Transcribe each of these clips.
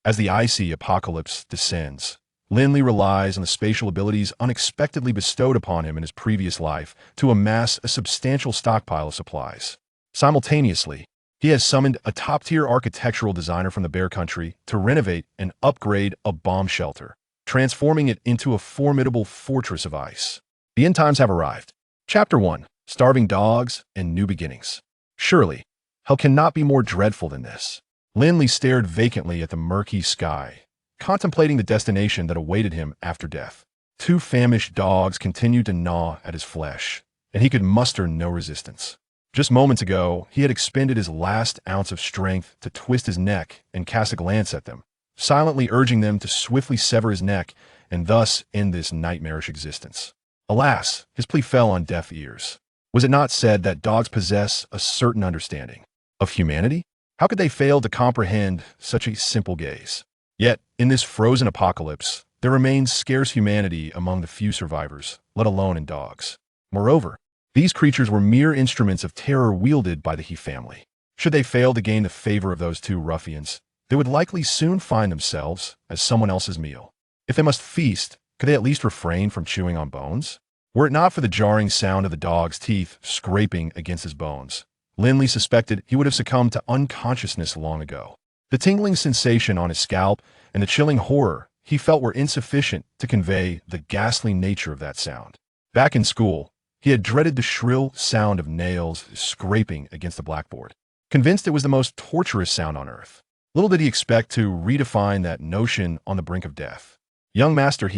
As the icy apocalypse descends, Lin Li relies on the spatial abilities unexpectedly bestowed upon him in his previous life to amass a substantial stockpile of supplies. Simultaneously, he has summoned a top-tier architectural designer from the Bear Country to renovate and upgrade a bomb shelter, transforming it into a formidable fortress of ice. The end times have arrived. Chapter 1. Starving Dogs and New Beginnings. Surely, hell cannot be more dreadful than this. Lin Li stared vacantly at the murky sky, contemplating the destination that awaited him after death. Two famished dogs continued to gnaw at his flesh, and he could muster no resistance. Just moments ago, he had expended his last ounce of strength to twist his neck and cast a glance at them, silently urging them to swiftly sever his neck and thus end this nightmarish existence. Alas, his plea fell on deaf ears. Was it not said that dogs possess a certain understanding of humanity? How could they fail to comprehend such a simple gaze? Yet, in this frozen apocalypse, there remains scarce humanity among the few survivors, let alone in dogs. Moreover, these creatures were mere instruments of terror wielded by the He family. Should they fail to gain the favor of those two ruffians, they would likely soon find themselves as someone else's meal. If they must feast, could they at least refrain from chewing on bones? Were it not for the jarring sound of the dog's teeth scraping against his bones, Lin Li suspected he would have succumbed to unconsciousness long ago. The tingling sensation on his scalp and the chilling horror he felt were insufficient to convey the ghastly nature of that sound. Back in school, he had dreaded the shrill sound of nails scraping against the blackboard, convinced it was the most torturous sound on earth. Little did he expect to redefine that notion on the brink of death. Young master,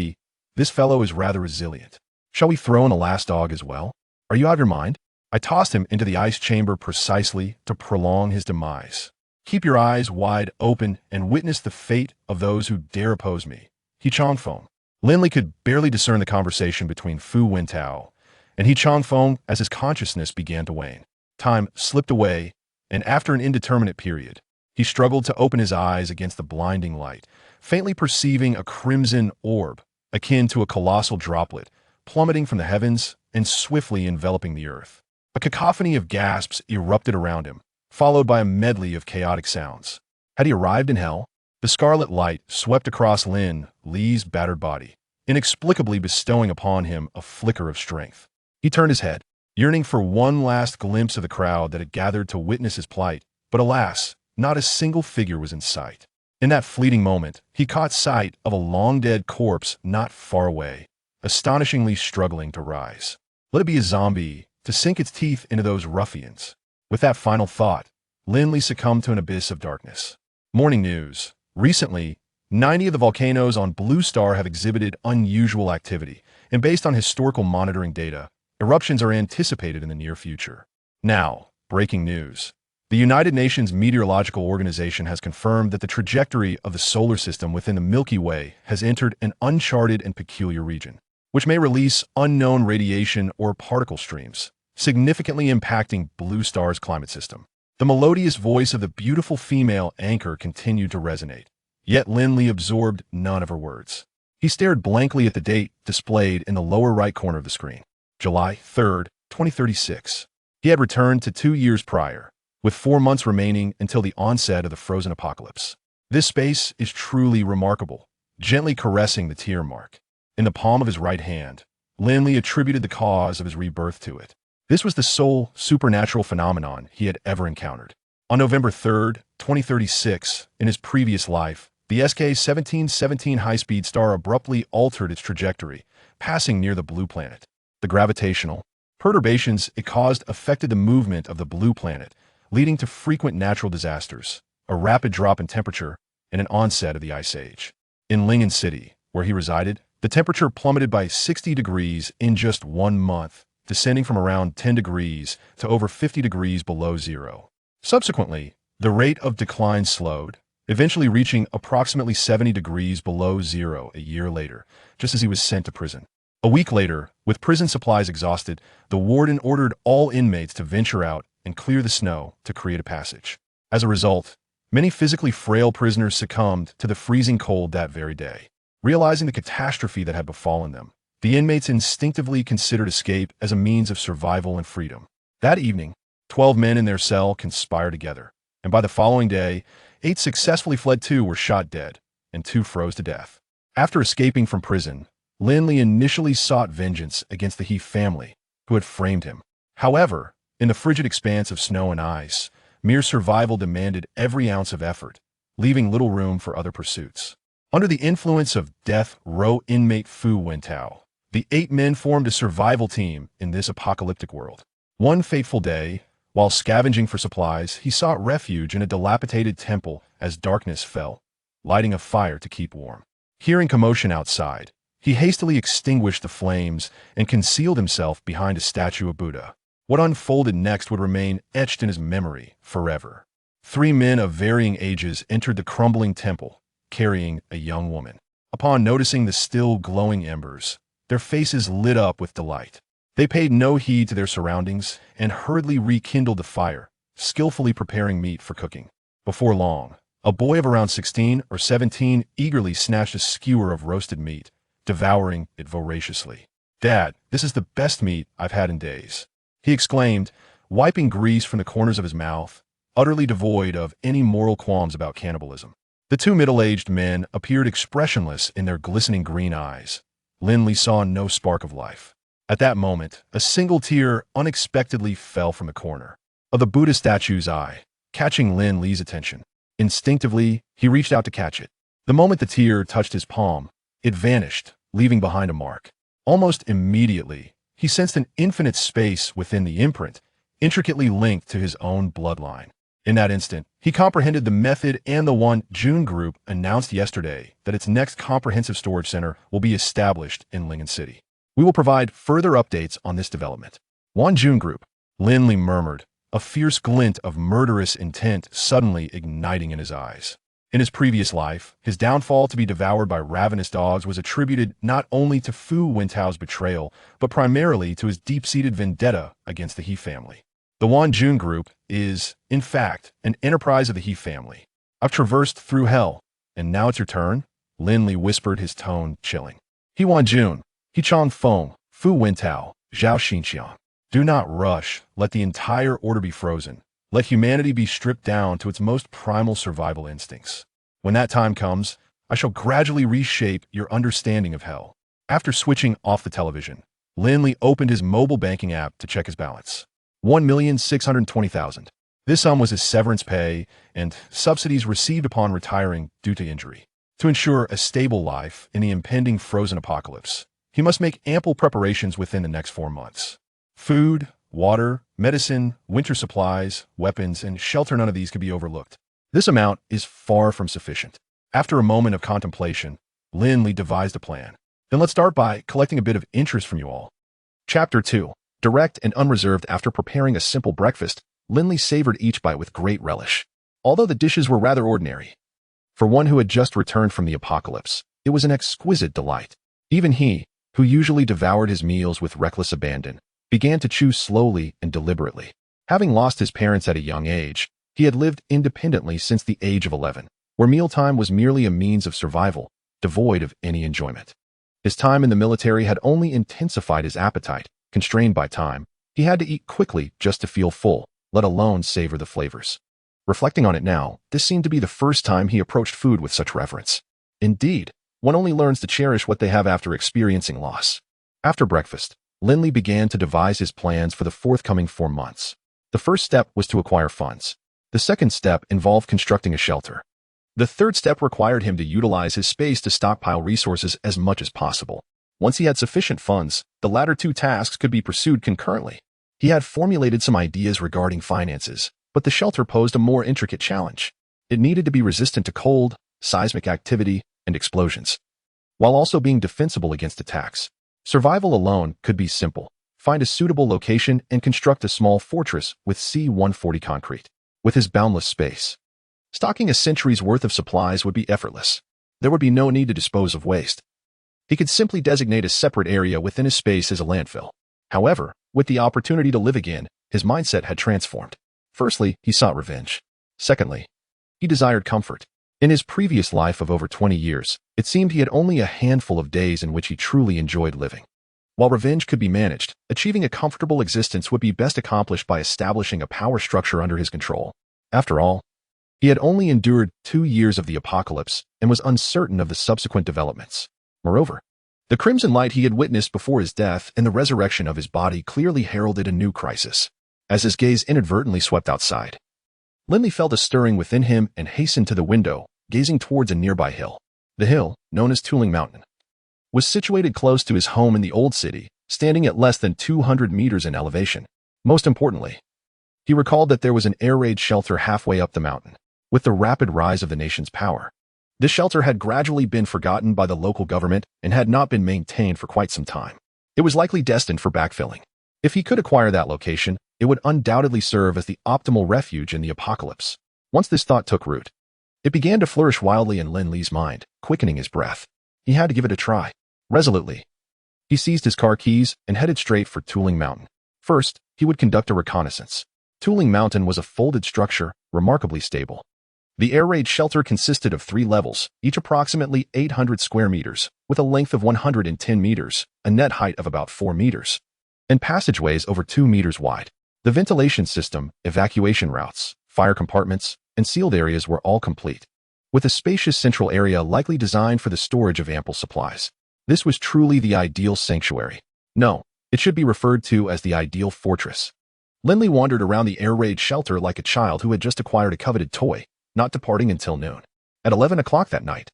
this fellow is rather resilient. Shall we throw in the last dog as well? Are you out of your mind? I tossed him into the ice chamber precisely to prolong his demise. Keep your eyes wide open and witness the fate of those who dare oppose me. He Chongfeng. Lin Li could barely discern the conversation between Fu Wentao and He Chongfeng as his consciousness began to wane. Time slipped away, and after an indeterminate period, he struggled to open his eyes against the blinding light, faintly perceiving a crimson orb, akin to a colossal droplet, plummeting from the heavens and swiftly enveloping the earth. A cacophony of gasps erupted around him, followed by a medley of chaotic sounds. Had he arrived in hell? The scarlet light swept across Lin Li's battered body, inexplicably bestowing upon him a flicker of strength. He turned his head, yearning for one last glimpse of the crowd that had gathered to witness his plight, but alas, not a single figure was in sight. In that fleeting moment, he caught sight of a long-dead corpse not far away, astonishingly struggling to rise. Let it be a zombie to sink its teeth into those ruffians. With that final thought, Lin Li succumbed to an abyss of darkness. Morning news. Recently, 90 of the volcanoes on Blue Star have exhibited unusual activity, and based on historical monitoring data, eruptions are anticipated in the near future. Now, breaking news. The United Nations Meteorological Organization has confirmed that the trajectory of the solar system within the Milky Way has entered an uncharted and peculiar region, which may release unknown radiation or particle streams, significantly impacting Blue Star's climate system. The melodious voice of the beautiful female anchor continued to resonate, yet Lin Li absorbed none of her words. He stared blankly at the date displayed in the lower right corner of the screen. July 3rd, 2036. He had returned to 2 years prior, with 4 months remaining until the onset of the frozen apocalypse. This space is truly remarkable, gently caressing the tear mark. In the palm of his right hand, Lin Li attributed the cause of his rebirth to it. This was the sole supernatural phenomenon he had ever encountered. On November 3rd, 2036, in his previous life, the SK-1717 high-speed star abruptly altered its trajectory, passing near the blue planet. The gravitational perturbations it caused affected the movement of the blue planet, leading to frequent natural disasters, a rapid drop in temperature, and an onset of the Ice Age. In Lingen City, where he resided, the temperature plummeted by 60 degrees in just 1 month, descending from around 10 degrees to over 50 degrees below zero. Subsequently, the rate of decline slowed, eventually reaching approximately 70 degrees below zero a year later, just as he was sent to prison. A week later, with prison supplies exhausted, the warden ordered all inmates to venture out and clear the snow to create a passage. As a result, many physically frail prisoners succumbed to the freezing cold that very day. Realizing the catastrophe that had befallen them, the inmates instinctively considered escape as a means of survival and freedom. That evening, 12 men in their cell conspired together, and by the following day, 8 successfully fled, 2 were shot dead, and 2 froze to death. After escaping from prison, Lin Li initially sought vengeance against the He family, who had framed him. However, in the frigid expanse of snow and ice, mere survival demanded every ounce of effort, leaving little room for other pursuits. Under the influence of death row inmate Fu Wentao, the 8 men formed a survival team in this apocalyptic world. One fateful day, while scavenging for supplies, he sought refuge in a dilapidated temple as darkness fell, lighting a fire to keep warm. Hearing commotion outside, he hastily extinguished the flames and concealed himself behind a statue of Buddha. What unfolded next would remain etched in his memory forever. 3 men of varying ages entered the crumbling temple, carrying a young woman. Upon noticing the still glowing embers, their faces lit up with delight. They paid no heed to their surroundings and hurriedly rekindled the fire, skillfully preparing meat for cooking. Before long, a boy of around 16 or 17 eagerly snatched a skewer of roasted meat, devouring it voraciously. "Dad, this is the best meat I've had in days," he exclaimed, wiping grease from the corners of his mouth, utterly devoid of any moral qualms about cannibalism. The 2 middle-aged men appeared expressionless in their glistening green eyes. Lin Li saw no spark of life. At that moment, a single tear unexpectedly fell from the corner of the Buddha statue's eye, catching Lin Li's attention. Instinctively, he reached out to catch it. The moment the tear touched his palm, it vanished, leaving behind a mark. Almost immediately, he sensed an infinite space within the imprint, intricately linked to his own bloodline. In that instant, he comprehended the method and the One June Group announced yesterday that its next comprehensive storage center will be established in Lingan City. We will provide further updates on this development. One June Group, Lin Li murmured, a fierce glint of murderous intent suddenly igniting in his eyes. In his previous life, his downfall to be devoured by ravenous dogs was attributed not only to Fu Wentao's betrayal, but primarily to his deep-seated vendetta against the He family. The Wan Jun Group is, in fact, an enterprise of the He family. "I've traversed through hell, and now it's your turn," Lin Li whispered, his tone chilling. "He Wan Jun, He Chan Feng, Fu Wentao, Zhao Xinxiang. Do not rush, let the entire order be frozen. Let humanity be stripped down to its most primal survival instincts. When that time comes, I shall gradually reshape your understanding of hell." After switching off the television, Lin Li opened his mobile banking app to check his balance. 1,620,000. This sum was his severance pay and subsidies received upon retiring due to injury. To ensure a stable life in the impending frozen apocalypse, he must make ample preparations within the next 4 months. Food, water, medicine, winter supplies, weapons, and shelter, none of these could be overlooked. This amount is far from sufficient. After a moment of contemplation, Lin Li devised a plan. Then let's start by collecting a bit of interest from you all. Chapter 2. Direct and unreserved. After preparing a simple breakfast, Lin Li savored each bite with great relish. Although the dishes were rather ordinary, for one who had just returned from the apocalypse, it was an exquisite delight. Even he, who usually devoured his meals with reckless abandon, began to chew slowly and deliberately. Having lost his parents at a young age, he had lived independently since the age of 11, where mealtime was merely a means of survival, devoid of any enjoyment. His time in the military had only intensified his appetite. Constrained by time, he had to eat quickly just to feel full, let alone savor the flavors. Reflecting on it now, this seemed to be the first time he approached food with such reverence. Indeed, one only learns to cherish what they have after experiencing loss. After breakfast, Lin Li began to devise his plans for the forthcoming 4 months. The first step was to acquire funds. The second step involved constructing a shelter. The third step required him to utilize his space to stockpile resources as much as possible. Once he had sufficient funds, the latter 2 tasks could be pursued concurrently. He had formulated some ideas regarding finances, but the shelter posed a more intricate challenge. It needed to be resistant to cold, seismic activity, and explosions, while also being defensible against attacks. Survival alone could be simple. Find a suitable location and construct a small fortress with C-140 concrete. With his boundless space, stocking a century's worth of supplies would be effortless. There would be no need to dispose of waste. He could simply designate a separate area within his space as a landfill. However, with the opportunity to live again, his mindset had transformed. Firstly, he sought revenge. Secondly, he desired comfort. In his previous life of over 20 years, it seemed he had only a handful of days in which he truly enjoyed living. While revenge could be managed, achieving a comfortable existence would be best accomplished by establishing a power structure under his control. After all, He had only endured 2 years of the apocalypse and was uncertain of the subsequent developments. Moreover, the crimson light he had witnessed before his death and the resurrection of his body clearly heralded a new crisis. As his gaze inadvertently swept outside, Lin Li felt a stirring within him and hastened to the window, gazing towards a nearby hill. The hill, known as Tuling Mountain, was situated close to his home in the Old City, standing at less than 200 meters in elevation. Most importantly, he recalled that there was an air raid shelter halfway up the mountain. With the rapid rise of the nation's power, this shelter had gradually been forgotten by the local government and had not been maintained for quite some time. It was likely destined for backfilling. If he could acquire that location, it would undoubtedly serve as the optimal refuge in the apocalypse. Once this thought took root, it began to flourish wildly in Lin Li's mind, quickening his breath. He had to give it a try. Resolutely, he seized his car keys and headed straight for Tuling Mountain. First, he would conduct a reconnaissance. Tuling Mountain was a folded structure, remarkably stable. The air raid shelter consisted of 3 levels, each approximately 800 square meters, with a length of 110 meters, a net height of about 4 meters, and passageways over 2 meters wide. The ventilation system, evacuation routes, fire compartments, and sealed areas were all complete, with a spacious central area likely designed for the storage of ample supplies. This was truly the ideal sanctuary. No, it should be referred to as the ideal fortress. Lin Li wandered around the air raid shelter like a child who had just acquired a coveted toy, not departing until noon. At 11 o'clock that night,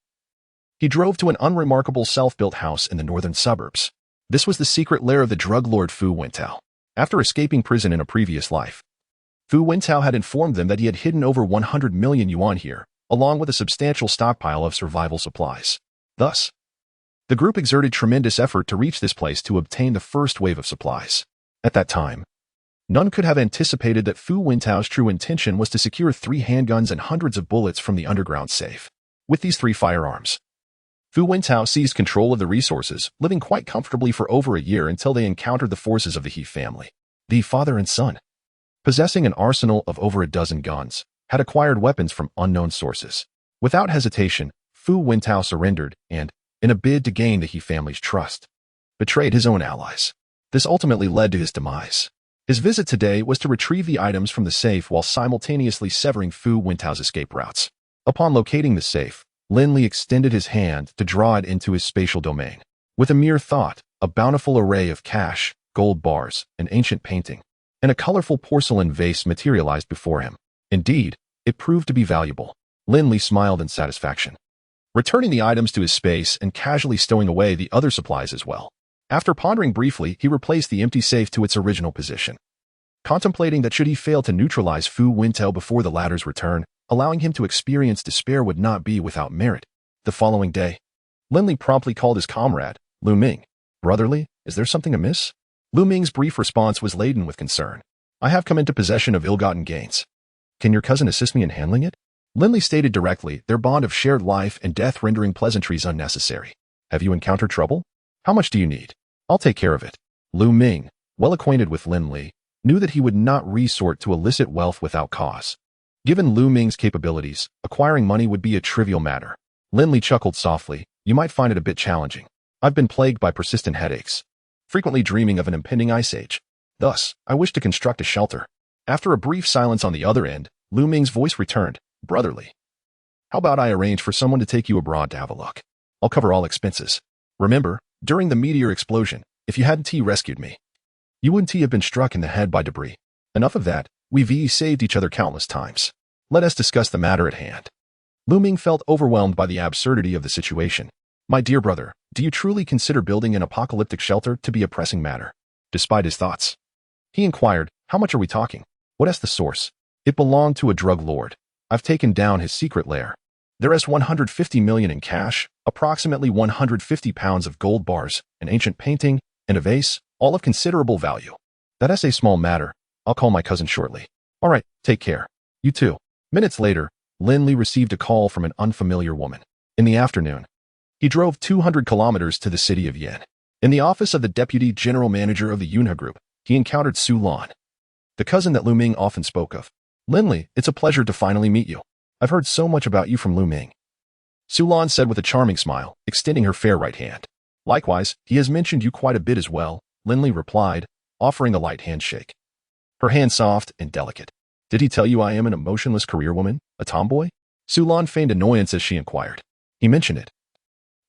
he drove to an unremarkable self-built house in the northern suburbs. This was the secret lair of the drug lord Fu Wintao. After escaping prison in a previous life, Fu Wintao had informed them that he had hidden over 100 million yuan here, along with a substantial stockpile of survival supplies. Thus, the group exerted tremendous effort to reach this place to obtain the first wave of supplies. At that time, none could have anticipated that Fu Wintao's true intention was to secure 3 handguns and hundreds of bullets from the underground safe. With these 3 firearms, Fu Wintao seized control of the resources, living quite comfortably for over a year until they encountered the forces of the He family. The father and son, possessing an arsenal of over a dozen guns, had acquired weapons from unknown sources. Without hesitation, Fu Wintao surrendered and, in a bid to gain the He family's trust, betrayed his own allies. This ultimately led to his demise. His visit today was to retrieve the items from the safe while simultaneously severing Fu Wintao's escape routes. Upon locating the safe, Lin Li extended his hand to draw it into his spatial domain. With a mere thought, a bountiful array of cash, gold bars, an ancient painting, and a colorful porcelain vase materialized before him. Indeed, it proved to be valuable. Lin Li smiled in satisfaction, returning the items to his space and casually stowing away the other supplies as well. After pondering briefly, he replaced the empty safe to its original position, contemplating that should he fail to neutralize Fu Wintao before the latter's return, allowing him to experience despair would not be without merit. The following day, Lin Li promptly called his comrade, Lu Ming. "Brotherly, is there something amiss?" Lu Ming's brief response was laden with concern. "I have come into possession of ill-gotten gains. Can your cousin assist me in handling it?" Lin Li stated directly, their bond of shared life and death rendering pleasantries unnecessary. "Have you encountered trouble? How much do you need? I'll take care of it." Lu Ming, well acquainted with Lin Li, knew that he would not resort to illicit wealth without cause. Given Lu Ming's capabilities, acquiring money would be a trivial matter. Lin Li chuckled softly. "You might find it a bit challenging. I've been plagued by persistent headaches, frequently dreaming of an impending ice age. Thus, I wish to construct a shelter." After a brief silence on the other end, Lu Ming's voice returned, "Brotherly, how about I arrange for someone to take you abroad to have a look? I'll cover all expenses. Remember, during the meteor explosion, if you hadn't rescued me, you wouldn't have been struck in the head by debris. Enough of that, we've saved each other countless times. Let us discuss the matter at hand." Lu Ming felt overwhelmed by the absurdity of the situation. "My dear brother, do you truly consider building an apocalyptic shelter to be a pressing matter?" Despite his thoughts, he inquired, "How much are we talking? What is the source?" "It belonged to a drug lord. I've taken down his secret lair. There is 150 million in cash, approximately 150 pounds of gold bars, an ancient painting, and a vase, all of considerable value. That is a small matter. I'll call my cousin shortly." "All right, take care. You too." Minutes later, Lin Li received a call from an unfamiliar woman. In the afternoon, he drove 200 kilometers to the city of Yen. In the office of the deputy general manager of the Yunhe Group, he encountered Su Lan, the cousin that Lu Ming often spoke of. "Lin Li, it's a pleasure to finally meet you. I've heard so much about you from Lu Ming," Su Lan said with a charming smile, extending her fair right hand. "Likewise, he has mentioned you quite a bit as well," Lin Li replied, offering a light handshake, her hand soft and delicate. Did he tell you I am an emotionless career woman, a tomboy? Su Lan feigned annoyance as she inquired. He mentioned it.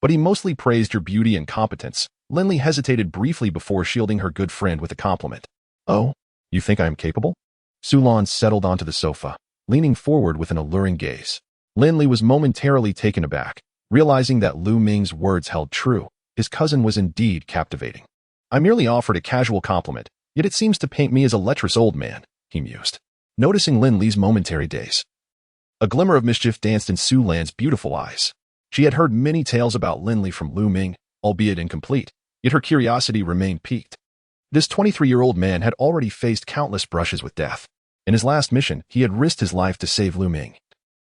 But he mostly praised your beauty and competence. Lin Li hesitated briefly before shielding her good friend with a compliment. Oh, you think I am capable? Su Lan settled onto the sofa, leaning forward with an alluring gaze. Lin Li was momentarily taken aback, realizing that Lu Ming's words held true. His cousin was indeed captivating. I merely offered a casual compliment, yet it seems to paint me as a lecherous old man, he mused, noticing Lin Li's momentary daze. A glimmer of mischief danced in Su Lan's beautiful eyes. She had heard many tales about Lin Li from Lu Ming, albeit incomplete, yet her curiosity remained piqued. This 23-year-old man had already faced countless brushes with death. In his last mission, he had risked his life to save Lu Ming,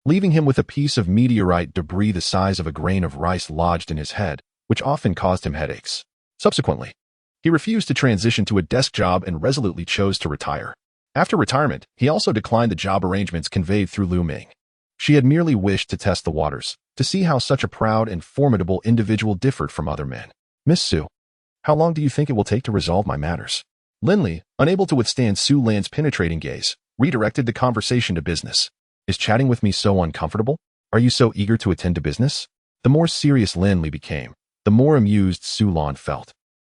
leaving him with a piece of meteorite debris the size of a grain of rice lodged in his head, which often caused him headaches. Subsequently, he refused to transition to a desk job and resolutely chose to retire. After retirement, he also declined the job arrangements conveyed through Lu Ming. She had merely wished to test the waters, to see how such a proud and formidable individual differed from other men. Miss Su, how long do you think it will take to resolve my matters? Lin Li, unable to withstand Su Lan's penetrating gaze, redirected the conversation to business. Is chatting with me so uncomfortable? Are you so eager to attend to business? The more serious Lin Li became, the more amused Su Lan felt,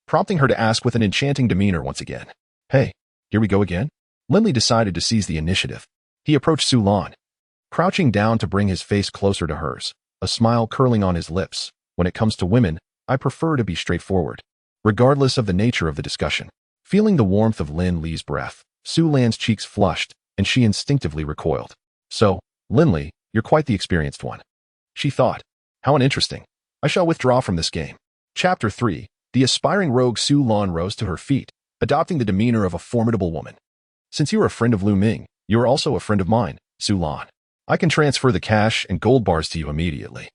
prompting her to ask with an enchanting demeanor once again. Hey, here we go again? Lin Li decided to seize the initiative. He approached Su Lan, crouching down to bring his face closer to hers, a smile curling on his lips. When it comes to women, I prefer to be straightforward, regardless of the nature of the discussion. Feeling the warmth of Lin Li's breath, Su Lan's cheeks flushed, and she instinctively recoiled. So, Lin Li, you're quite the experienced one. She thought. How uninteresting. I shall withdraw from this game. Chapter 3. The aspiring rogue Su Lan rose to her feet, adopting the demeanor of a formidable woman. Since you are a friend of Lu Ming, you are also a friend of mine, Su Lan. I can transfer the cash and gold bars to you immediately.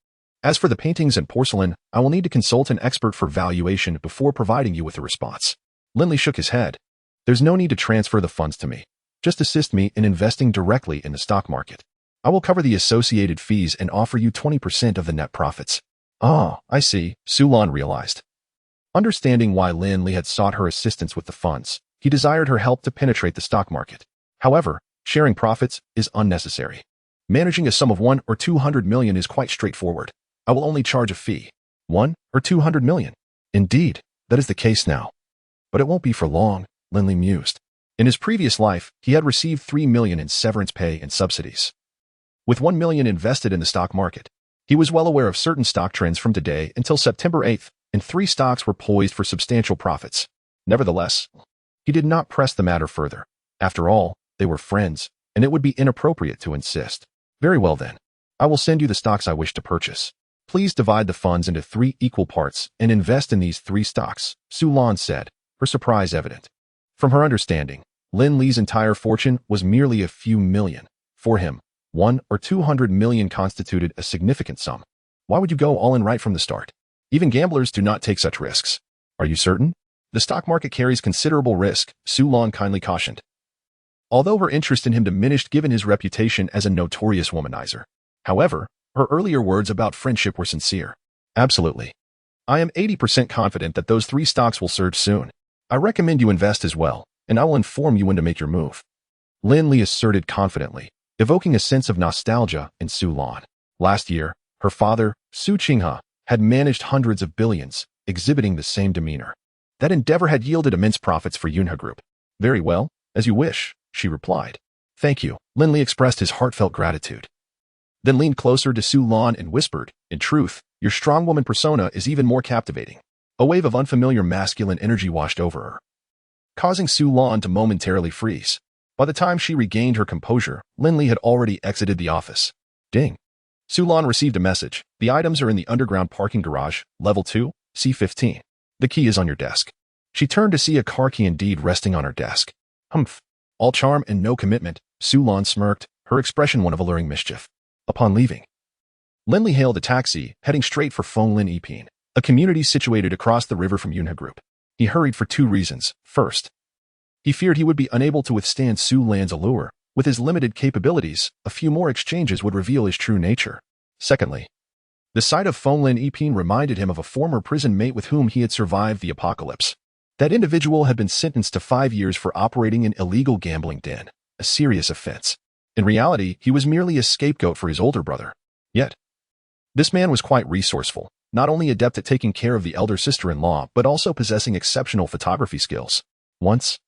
As for the paintings and porcelain, I will need to consult an expert for valuation before providing you with a response. Lin Li shook his head. There's no need to transfer the funds to me. Just assist me in investing directly in the stock market. I will cover the associated fees and offer you 20% of the net profits. Ah, I see, Su Lan realized. Understanding why Lin Li had sought her assistance with the funds, he desired her help to penetrate the stock market. However, sharing profits is unnecessary. Managing a sum of 1 or 200 million is quite straightforward. I will only charge a fee. 1 or 200 million. Indeed, that is the case now. But it won't be for long, Lin Li mused. In his previous life, he had received 3 million in severance pay and subsidies. With 1 million invested in the stock market, he was well aware of certain stock trends from today until September 8th, and 3 stocks were poised for substantial profits. Nevertheless, he did not press the matter further. After all, they were friends, and it would be inappropriate to insist. Very well then. I will send you the stocks I wish to purchase. Please divide the funds into 3 equal parts and invest in these 3 stocks, Su Lan said, her surprise evident. From her understanding, Lin Li's entire fortune was merely a few million. For him, 1 or 200 million constituted a significant sum. Why would you go all in right from the start? Even gamblers do not take such risks. Are you certain? The stock market carries considerable risk, Su Lan kindly cautioned. Although her interest in him diminished given his reputation as a notorious womanizer. However, her earlier words about friendship were sincere. Absolutely. I am 80% confident that those 3 stocks will surge soon. I recommend you invest as well, and I will inform you when to make your move. Lin Li asserted confidently, evoking a sense of nostalgia in Su Lan. Last year, her father, Su Qinghe, had managed hundreds of billions, exhibiting the same demeanor. That endeavor had yielded immense profits for Yunhe Group. Very well, as you wish, she replied. Thank you, Lin Li expressed his heartfelt gratitude. Then leaned closer to Su Lan and whispered, in truth, your strong woman persona is even more captivating. A wave of unfamiliar masculine energy washed over her, causing Su Lan to momentarily freeze. By the time she regained her composure, Lin Li had already exited the office. Ding. Su Lan received a message. The items are in the underground parking garage, level 2, C15. The key is on your desk. She turned to see a car key indeed resting on her desk. Humph. All charm and no commitment, Su Lan smirked, her expression one of alluring mischief. Upon leaving, Lin Li hailed a taxi, heading straight for Fonglin Epine, a community situated across the river from Yunhe Group. He hurried for 2 reasons. First, he feared he would be unable to withstand Su Lan's allure. With his limited capabilities, a few more exchanges would reveal his true nature. Secondly, the sight of Fonglin Epine reminded him of a former prison mate with whom he had survived the apocalypse. That individual had been sentenced to 5 years for operating an illegal gambling den. a serious offense. In reality, he was merely a scapegoat for his older brother. Yet, this man was quite resourceful, not only adept at taking care of the elder sister-in-law, but also possessing exceptional photography skills. Once,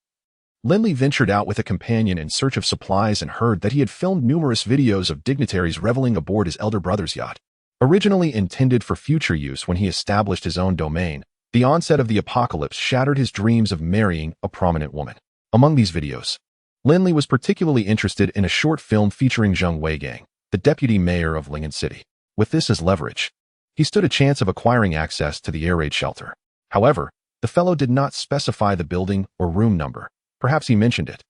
Lin Li ventured out with a companion in search of supplies and heard that he had filmed numerous videos of dignitaries reveling aboard his elder brother's yacht. Originally intended for future use when he established his own domain, the onset of the apocalypse shattered his dreams of marrying a prominent woman. Among these videos, Lin Li was particularly interested in a short film featuring Zhang Weigang, the deputy mayor of Lingen City. With this as leverage, he stood a chance of acquiring access to the air raid shelter. However, the fellow did not specify the building or room number. Perhaps he mentioned it,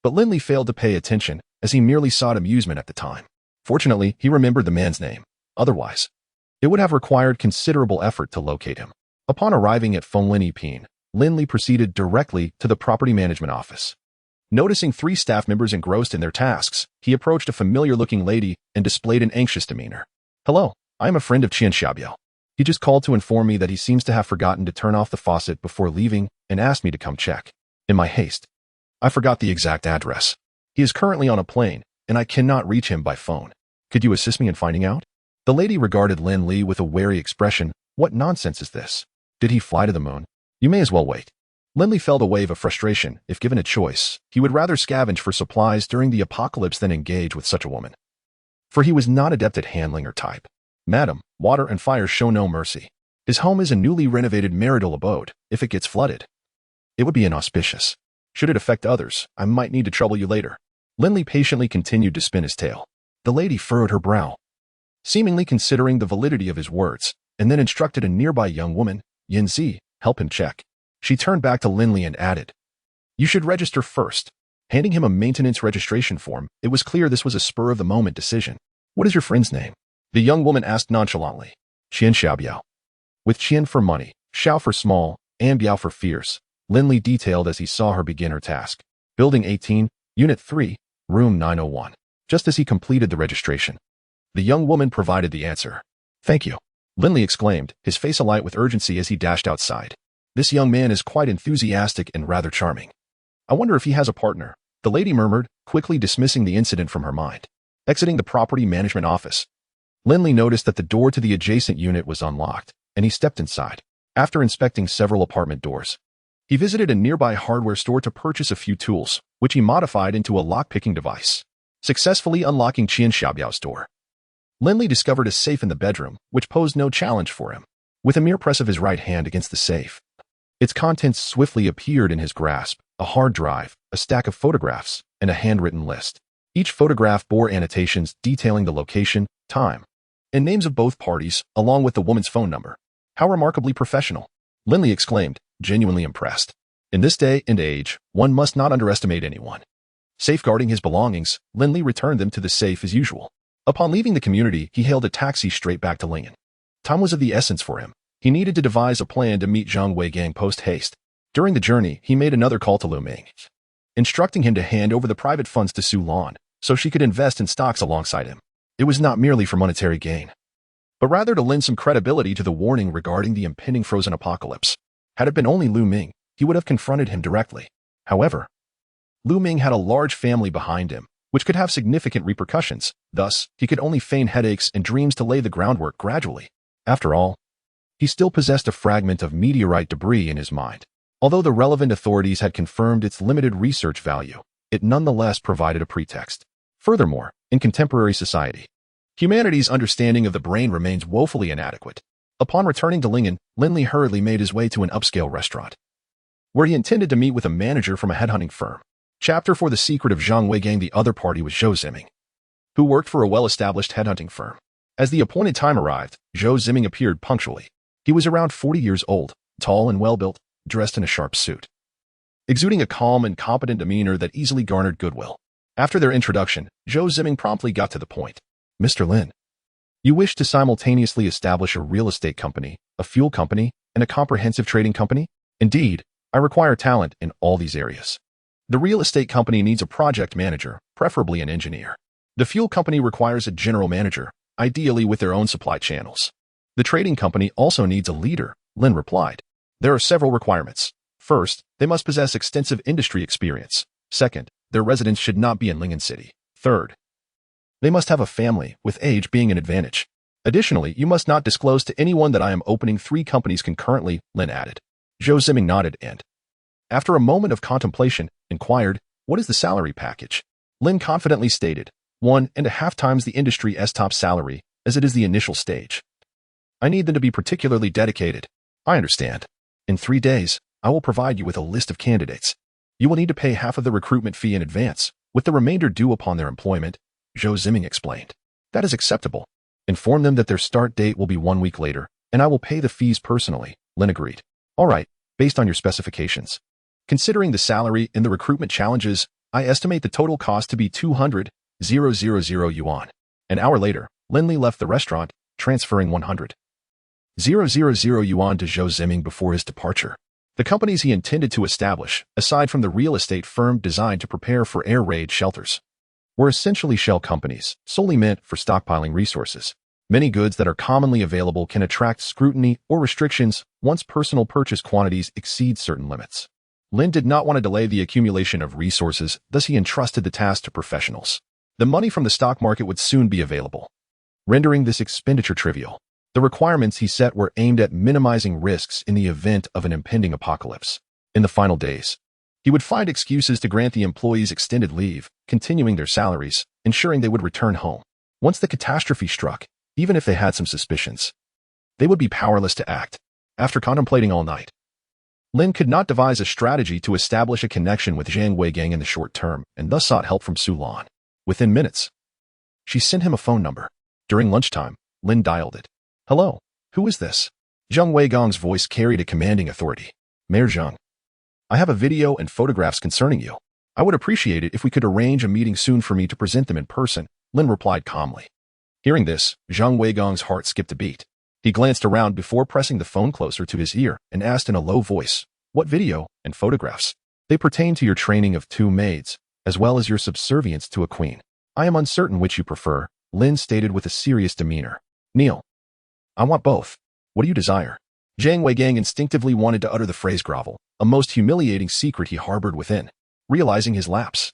but Lin Li failed to pay attention as he merely sought amusement at the time. Fortunately, he remembered the man's name. Otherwise, it would have required considerable effort to locate him. Upon arriving at Fonglin, Lin Li proceeded directly to the property management office. Noticing 3 staff members engrossed in their tasks, he approached a familiar-looking lady and displayed an anxious demeanor. "Hello, I am a friend of Qian Xiaobiao. He just called to inform me that he seems to have forgotten to turn off the faucet before leaving and asked me to come check. In my haste, I forgot the exact address. He is currently on a plane, and I cannot reach him by phone. Could you assist me in finding out?" The lady regarded Lin Li with a wary expression. "What nonsense is this? Did he fly to the moon? You may as well wait." Lin Li felt a wave of frustration. If given a choice, he would rather scavenge for supplies during the apocalypse than engage with such a woman. For he was not adept at handling her type. "Madam, water and fire show no mercy. His home is a newly renovated marital abode. If it gets flooded, it would be inauspicious. Should it affect others, I might need to trouble you later." Lin Li patiently continued to spin his tale. The lady furrowed her brow, seemingly considering the validity of his words, and then instructed a nearby young woman, Yin Zi, help him check. She turned back to Lin Li and added, "You should register first." Handing him a maintenance registration form, it was clear this was a spur-of-the-moment decision. "What is your friend's name?" the young woman asked nonchalantly. "Qian Xiaobiao. With Qian for money, Xiao for small, and Biao for fierce," Lin Li detailed as he saw her begin her task. "Building 18, Unit 3, Room 901. Just as he completed the registration, the young woman provided the answer. "Thank you," Lin Li exclaimed, his face alight with urgency as he dashed outside. "This young man is quite enthusiastic and rather charming. I wonder if he has a partner," the lady murmured, quickly dismissing the incident from her mind. Exiting the property management office, Lin Li noticed that the door to the adjacent unit was unlocked, and he stepped inside. After inspecting several apartment doors, he visited a nearby hardware store to purchase a few tools, which he modified into a lock-picking device. Successfully unlocking Qian Xiaobiao's door, Lin Li discovered a safe in the bedroom, which posed no challenge for him. With a mere press of his right hand against the safe, its contents swiftly appeared in his grasp: a hard drive, a stack of photographs, and a handwritten list. Each photograph bore annotations detailing the location, time, and names of both parties, along with the woman's phone number. "How remarkably professional," Lin Li exclaimed, genuinely impressed. In this day and age, one must not underestimate anyone. Safeguarding his belongings, Lin Li returned them to the safe as usual. Upon leaving the community, he hailed a taxi straight back to Lingen. Time was of the essence for him. He needed to devise a plan to meet Zhang Weigang post-haste. During the journey, he made another call to Lu Ming, instructing him to hand over the private funds to Su Lan, so she could invest in stocks alongside him. It was not merely for monetary gain, but rather to lend some credibility to the warning regarding the impending frozen apocalypse. Had it been only Lu Ming, he would have confronted him directly. However, Lu Ming had a large family behind him, which could have significant repercussions. Thus, he could only feign headaches and dreams to lay the groundwork gradually. After all, he still possessed a fragment of meteorite debris in his mind. Although the relevant authorities had confirmed its limited research value, it nonetheless provided a pretext. Furthermore, in contemporary society, humanity's understanding of the brain remains woefully inadequate. Upon returning to Lingen, Lin Li hurriedly made his way to an upscale restaurant, where he intended to meet with a manager from a headhunting firm. Chapter 4: The Secret of Zhang Weigang. The other party was Zhou Ziming, who worked for a well-established headhunting firm. As the appointed time arrived, Zhou Ziming appeared punctually. He was around 40 years old, tall and well-built, dressed in a sharp suit, exuding a calm and competent demeanor that easily garnered goodwill. After their introduction, Zhou Ziming promptly got to the point. "Mr. Lin, you wish to simultaneously establish a real estate company, a fuel company, and a comprehensive trading company? Indeed, I require talent in all these areas. The real estate company needs a project manager, preferably an engineer. The fuel company requires a general manager, ideally with their own supply channels. The trading company also needs a leader," Lin replied. "There are several requirements. First, they must possess extensive industry experience. Second, their residence should not be in Lingen City. Third, they must have a family, with age being an advantage. Additionally, you must not disclose to anyone that I am opening 3 companies concurrently, Lin added. Zhou Ziming nodded and, after a moment of contemplation, inquired, what is the salary package? Lin confidently stated, 1.5 times the industry's top salary, as it is the initial stage. I need them to be particularly dedicated. I understand. In 3 days, I will provide you with a list of candidates. You will need to pay half of the recruitment fee in advance, with the remainder due upon their employment, Zhou Ziming explained. That is acceptable. Inform them that their start date will be 1 week later, and I will pay the fees personally, Lin agreed. All right, based on your specifications. Considering the salary and the recruitment challenges, I estimate the total cost to be 200,000 yuan. An hour later, Lin Li left the restaurant, transferring 100,000 yuan to Zhou Ziming before his departure. The companies he intended to establish, aside from the real estate firm designed to prepare for air raid shelters, were essentially shell companies, solely meant for stockpiling resources. Many goods that are commonly available can attract scrutiny or restrictions once personal purchase quantities exceed certain limits. Lin did not want to delay the accumulation of resources, thus he entrusted the task to professionals. The money from the stock market would soon be available, rendering this expenditure trivial. The requirements he set were aimed at minimizing risks in the event of an impending apocalypse. In the final days, he would find excuses to grant the employees extended leave, continuing their salaries, ensuring they would return home. Once the catastrophe struck, even if they had some suspicions, they would be powerless to act. After contemplating all night, Lin could not devise a strategy to establish a connection with Zhang Weigang in the short term, and thus sought help from Su Lan. Within minutes, she sent him a phone number. During lunchtime, Lin dialed it. Hello, who is this? Zhang Weigang's voice carried a commanding authority. Mayor Zhang, I have a video and photographs concerning you. I would appreciate it if we could arrange a meeting soon for me to present them in person, Lin replied calmly. Hearing this, Zhang Weigang's heart skipped a beat. He glanced around before pressing the phone closer to his ear and asked in a low voice, what video and photographs? They pertain to your training of 2 maids, as well as your subservience to a queen. I am uncertain which you prefer, Lin stated with a serious demeanor. Kneel. I want both. What do you desire? Zhang Weigang instinctively wanted to utter the phrase grovel, a most humiliating secret he harbored within. Realizing his lapse,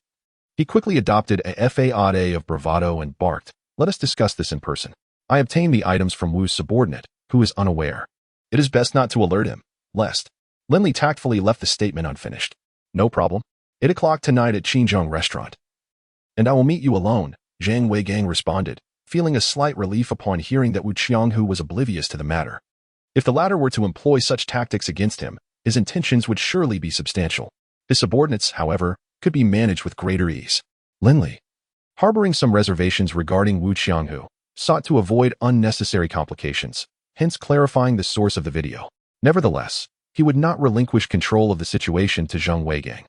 he quickly adopted a facade of bravado and barked, let us discuss this in person. I obtained the items from Wu's subordinate, who is unaware. It is best not to alert him, lest. Lin Li tactfully left the statement unfinished. No problem. 8 o'clock tonight at Qinzhong restaurant. And I will meet you alone, Zhang Weigang responded, feeling a slight relief upon hearing that Wu Qianghu was oblivious to the matter. If the latter were to employ such tactics against him, his intentions would surely be substantial. His subordinates, however, could be managed with greater ease. Lin Li, harboring some reservations regarding Wu Qianghu, sought to avoid unnecessary complications, hence clarifying the source of the video. Nevertheless, he would not relinquish control of the situation to Zhang Weigang.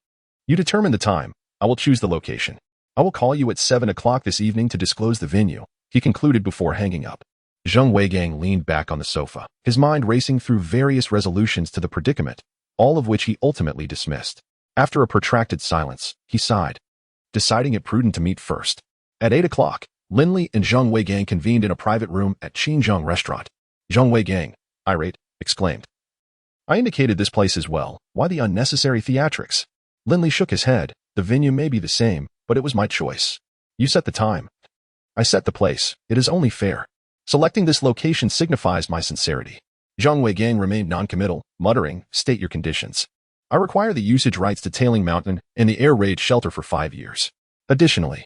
You determine the time. I will choose the location. I will call you at 7 o'clock this evening to disclose the venue, he concluded before hanging up. Zhang Weigang leaned back on the sofa, his mind racing through various resolutions to the predicament, all of which he ultimately dismissed. After a protracted silence, he sighed, deciding it prudent to meet first. At 8 o'clock, Lin Li and Zhang Weigang convened in a private room at Qinzhong restaurant. Zhang Weigang, irate, exclaimed. I indicated this place as well. Why the unnecessary theatrics? Lin Li shook his head. The venue may be the same, but it was my choice. You set the time. I set the place. It is only fair. Selecting this location signifies my sincerity. Zhang Weigang remained noncommittal, muttering, state your conditions. I require the usage rights to Tailing Mountain and the air raid shelter for 5 years. Additionally,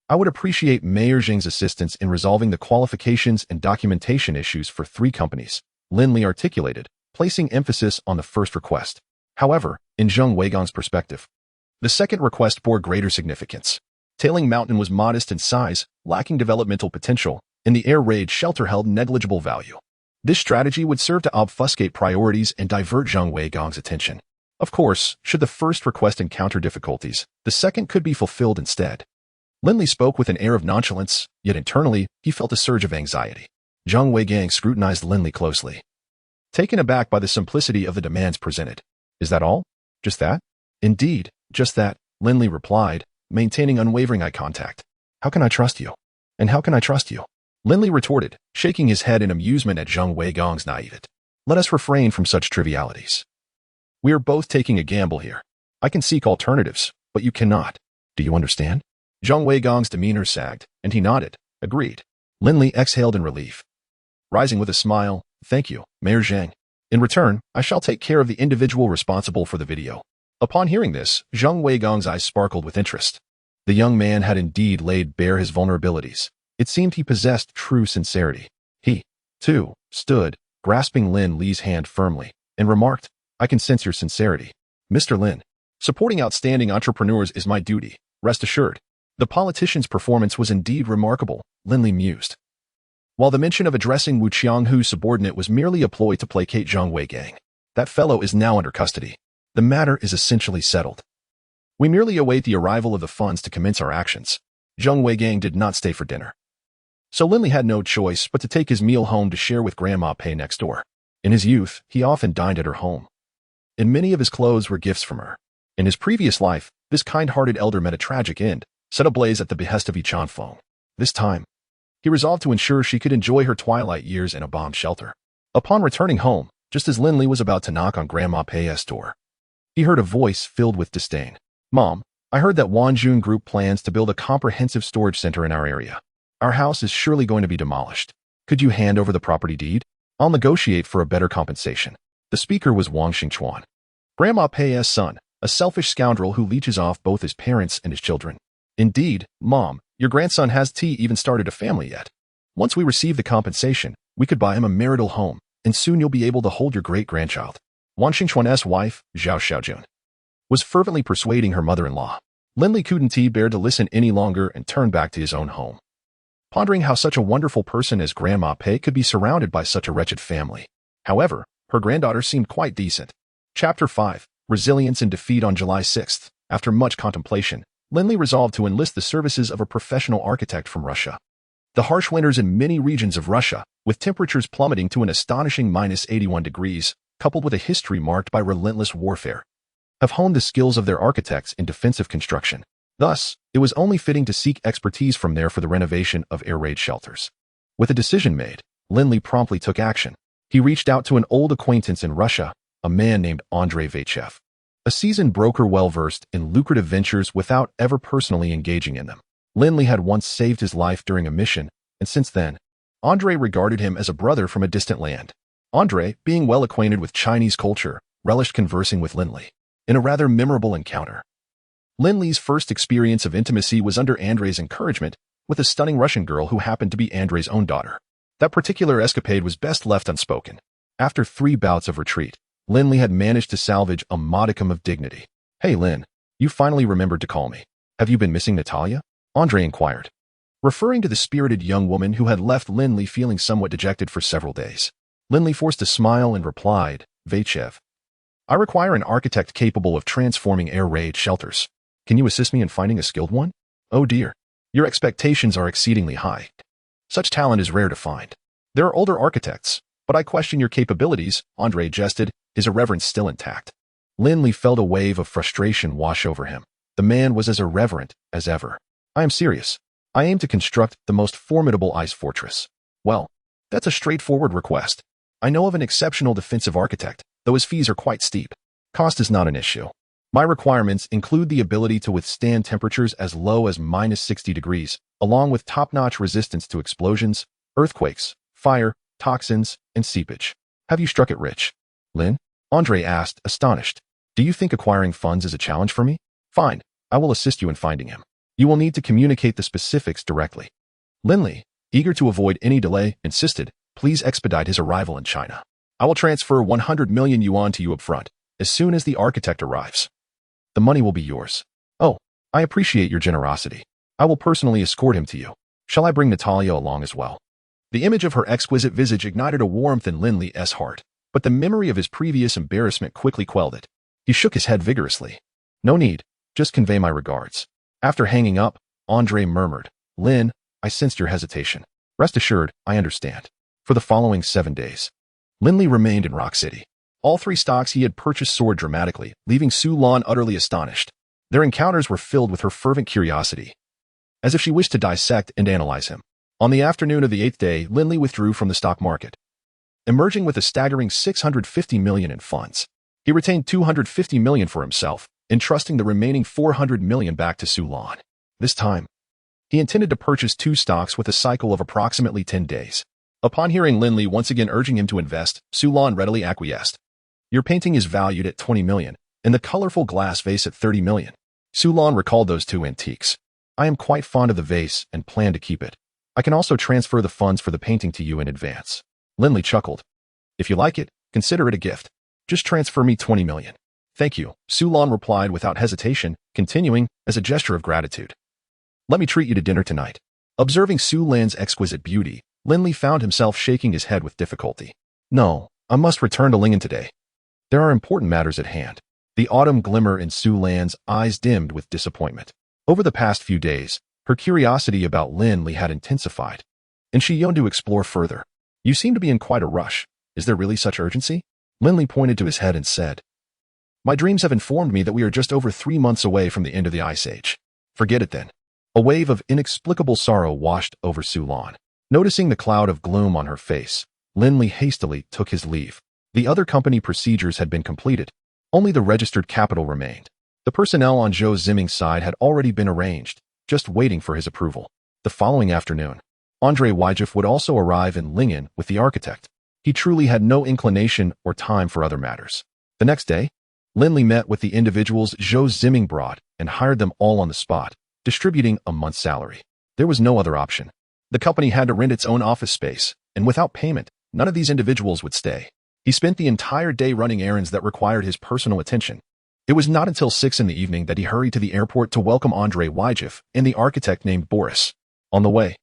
I would appreciate Mayor Zhang's assistance in resolving the qualifications and documentation issues for 3 companies, Lin Li articulated, placing emphasis on the first request. However, in Zhang Weigang's perspective, the second request bore greater significance. Tailing Mountain was modest in size, lacking developmental potential, and the air raid shelter held negligible value. This strategy would serve to obfuscate priorities and divert Zhang Weigang's attention. Of course, should the first request encounter difficulties, the second could be fulfilled instead. Lin Li spoke with an air of nonchalance, yet internally, he felt a surge of anxiety. Zhang Weigang scrutinized Lin Li closely, taken aback by the simplicity of the demands presented. Is that all? Just that? Indeed, just that, Lin Li replied, maintaining unwavering eye contact. How can I trust you? And how can I trust you? Lin Li retorted, shaking his head in amusement at Zhang Weigang's naivete. Let us refrain from such trivialities. We are both taking a gamble here. I can seek alternatives, but you cannot. Do you understand? Zhang Weigong's demeanor sagged, and he nodded. Agreed. Lin Li exhaled in relief. Rising with a smile, thank you, Mayor Zhang. In return, I shall take care of the individual responsible for the video. Upon hearing this, Zhang Weigong's eyes sparkled with interest. The young man had indeed laid bare his vulnerabilities. It seemed he possessed true sincerity. He, too, stood, grasping Lin Li's hand firmly, and remarked, I can sense your sincerity. Mr. Lin, supporting outstanding entrepreneurs is my duty, rest assured. The politician's performance was indeed remarkable, Lin Li mused. While the mention of addressing Wu Qianghu's subordinate was merely a ploy to placate Zhang Weigang, that fellow is now under custody. The matter is essentially settled. We merely await the arrival of the funds to commence our actions. Zhang Weigang did not stay for dinner. So Lin Li had no choice but to take his meal home to share with Grandma Pei next door. In his youth, he often dined at her home. And many of his clothes were gifts from her. In his previous life, this kind-hearted elder met a tragic end, set ablaze at the behest of Yi Chanfeng. This time, he resolved to ensure she could enjoy her twilight years in a bomb shelter. Upon returning home, just as Lin Li was about to knock on Grandma Pei's door, he heard a voice filled with disdain. Mom, I heard that Wanjun Group plans to build a comprehensive storage center in our area. Our house is surely going to be demolished. Could you hand over the property deed? I'll negotiate for a better compensation. The speaker was Wang Xingchuan, Grandma Pei's son, a selfish scoundrel who leeches off both his parents and his children. Indeed, Mom, your grandson hasn't even started a family yet. Once we receive the compensation, we could buy him a marital home, and soon you'll be able to hold your great-grandchild. Wang Xingchuan's wife, Zhao Xiaojun, was fervently persuading her mother-in-law. Lin Li couldn't bear to listen any longer and turned back to his own home, pondering how such a wonderful person as Grandma Pei could be surrounded by such a wretched family. However, her granddaughter seemed quite decent. Chapter 5, Resilience and Defeat. On July 6th, after much contemplation, Lin Li resolved to enlist the services of a professional architect from Russia. The harsh winters in many regions of Russia, with temperatures plummeting to an astonishing -81 degrees, coupled with a history marked by relentless warfare, have honed the skills of their architects in defensive construction. Thus, it was only fitting to seek expertise from there for the renovation of air raid shelters. With a decision made, Lin Li promptly took action. He reached out to an old acquaintance in Russia, a man named Andrei Vaichev, a seasoned broker well-versed in lucrative ventures without ever personally engaging in them. Lin Li had once saved his life during a mission, and since then, Andrei regarded him as a brother from a distant land. Andrei, being well acquainted with Chinese culture, relished conversing with Lin Li in a rather memorable encounter. Lin Li's first experience of intimacy was under Andrei's encouragement with a stunning Russian girl who happened to be Andrei's own daughter. That particular escapade was best left unspoken. After 3 bouts of retreat, Lin Li had managed to salvage a modicum of dignity. Hey Lin, you finally remembered to call me. Have you been missing Natalia? Andrei inquired, referring to the spirited young woman who had left Lin Li feeling somewhat dejected for several days. Lin Li forced a smile and replied, Vaichev, I require an architect capable of transforming air raid shelters. Can you assist me in finding a skilled one? Oh dear, your expectations are exceedingly high. Such talent is rare to find. There are older architects, but I question your capabilities, Andrei jested, his irreverence still intact. Lin Li felt a wave of frustration wash over him. The man was as irreverent as ever. I am serious. I aim to construct the most formidable ice fortress. Well, that's a straightforward request. I know of an exceptional defensive architect, though his fees are quite steep. Cost is not an issue. My requirements include the ability to withstand temperatures as low as -60 degrees, along with top-notch resistance to explosions, earthquakes, fire, toxins, and seepage. Have you struck it rich? Lin? Andrei asked, astonished. Do you think acquiring funds is a challenge for me? Fine, I will assist you in finding him. You will need to communicate the specifics directly. Lin Li, eager to avoid any delay, insisted, please expedite his arrival in China. I will transfer 100 million yuan to you upfront, as soon as the architect arrives. The money will be yours. Oh, I appreciate your generosity. I will personally escort him to you. Shall I bring Natalia along as well? The image of her exquisite visage ignited a warmth in Lin Li's heart, but the memory of his previous embarrassment quickly quelled it. He shook his head vigorously. No need, just convey my regards. After hanging up, Andrei murmured, Lin, I sensed your hesitation. Rest assured, I understand. For the following 7 days, Lin Li remained in Rock City. All 3 stocks he had purchased soared dramatically, leaving Su Lan utterly astonished. Their encounters were filled with her fervent curiosity, as if she wished to dissect and analyze him. On the afternoon of the 8th day, Lin Li withdrew from the stock market, emerging with a staggering 650 million in funds. He retained 250 million for himself, entrusting the remaining 400 million back to Su Lan. This time, he intended to purchase 2 stocks with a cycle of approximately 10 days. Upon hearing Lin Li once again urging him to invest, Su Lan readily acquiesced. Your painting is valued at 20 million, and the colorful glass vase at 30 million. Su Lan recalled those 2 antiques. I am quite fond of the vase and plan to keep it. I can also transfer the funds for the painting to you in advance. Lin Li chuckled. If you like it, consider it a gift. Just transfer me 20 million. Thank you, Su Lan replied without hesitation, continuing, as a gesture of gratitude. Let me treat you to dinner tonight. Observing Su Lan's exquisite beauty, Lin Li found himself shaking his head with difficulty. No, I must return to Lingen today. There are important matters at hand. The autumn glimmer in Su Lan's eyes dimmed with disappointment. Over the past few days, her curiosity about Lin Li had intensified, and she yearned to explore further. You seem to be in quite a rush. Is there really such urgency? Lin Li pointed to his head and said, My dreams have informed me that we are just over 3 months away from the end of the Ice Age. Forget it then. A wave of inexplicable sorrow washed over Su Lan. Noticing the cloud of gloom on her face, Lin Li hastily took his leave. The other company procedures had been completed. Only the registered capital remained. The personnel on Zhou Ziming's side had already been arranged, just waiting for his approval. The following afternoon, Andre Wyjef would also arrive in Lingen with the architect. He truly had no inclination or time for other matters. The next day, Lin Li met with the individuals Zhou Ziming brought and hired them all on the spot, distributing a month's salary. There was no other option. The company had to rent its own office space, and without payment, none of these individuals would stay. He spent the entire day running errands that required his personal attention. It was not until 6 in the evening that he hurried to the airport to welcome Andre Wyjef and the architect named Boris. On the way,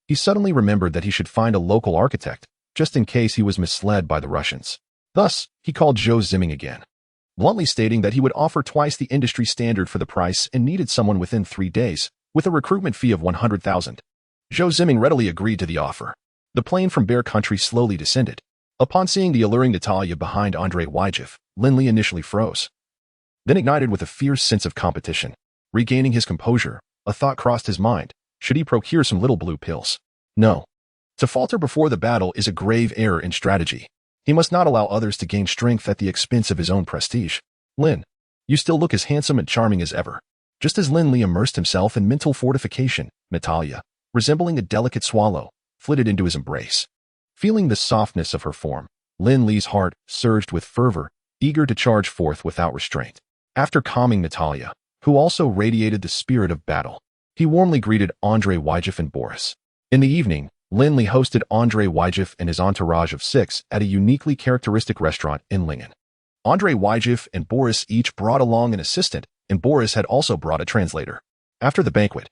he suddenly remembered that he should find a local architect, just in case he was misled by the Russians. Thus, he called Zhou Ziming again, bluntly stating that he would offer twice the industry standard for the price and needed someone within 3 days, with a recruitment fee of 100,000. Zhou Ziming readily agreed to the offer. The plane from Bear Country slowly descended. Upon seeing the alluring Natalia behind Andre Wyjef, Lin Li initially froze, then ignited with a fierce sense of competition. Regaining his composure, a thought crossed his mind. Should he procure some little blue pills? No. To falter before the battle is a grave error in strategy. He must not allow others to gain strength at the expense of his own prestige. Lin, you still look as handsome and charming as ever. Just as Lin Li immersed himself in mental fortification, Natalia, resembling a delicate swallow, flitted into his embrace. Feeling the softness of her form, Lin Li's heart surged with fervor, eager to charge forth without restraint. After calming Natalia, who also radiated the spirit of battle, he warmly greeted Andre Wyjef and Boris. In the evening, Lin Li hosted Andre Wyjef and his entourage of 6 at a uniquely characteristic restaurant in Lingen. Andre Wyjef and Boris each brought along an assistant, and Boris had also brought a translator. After the banquet,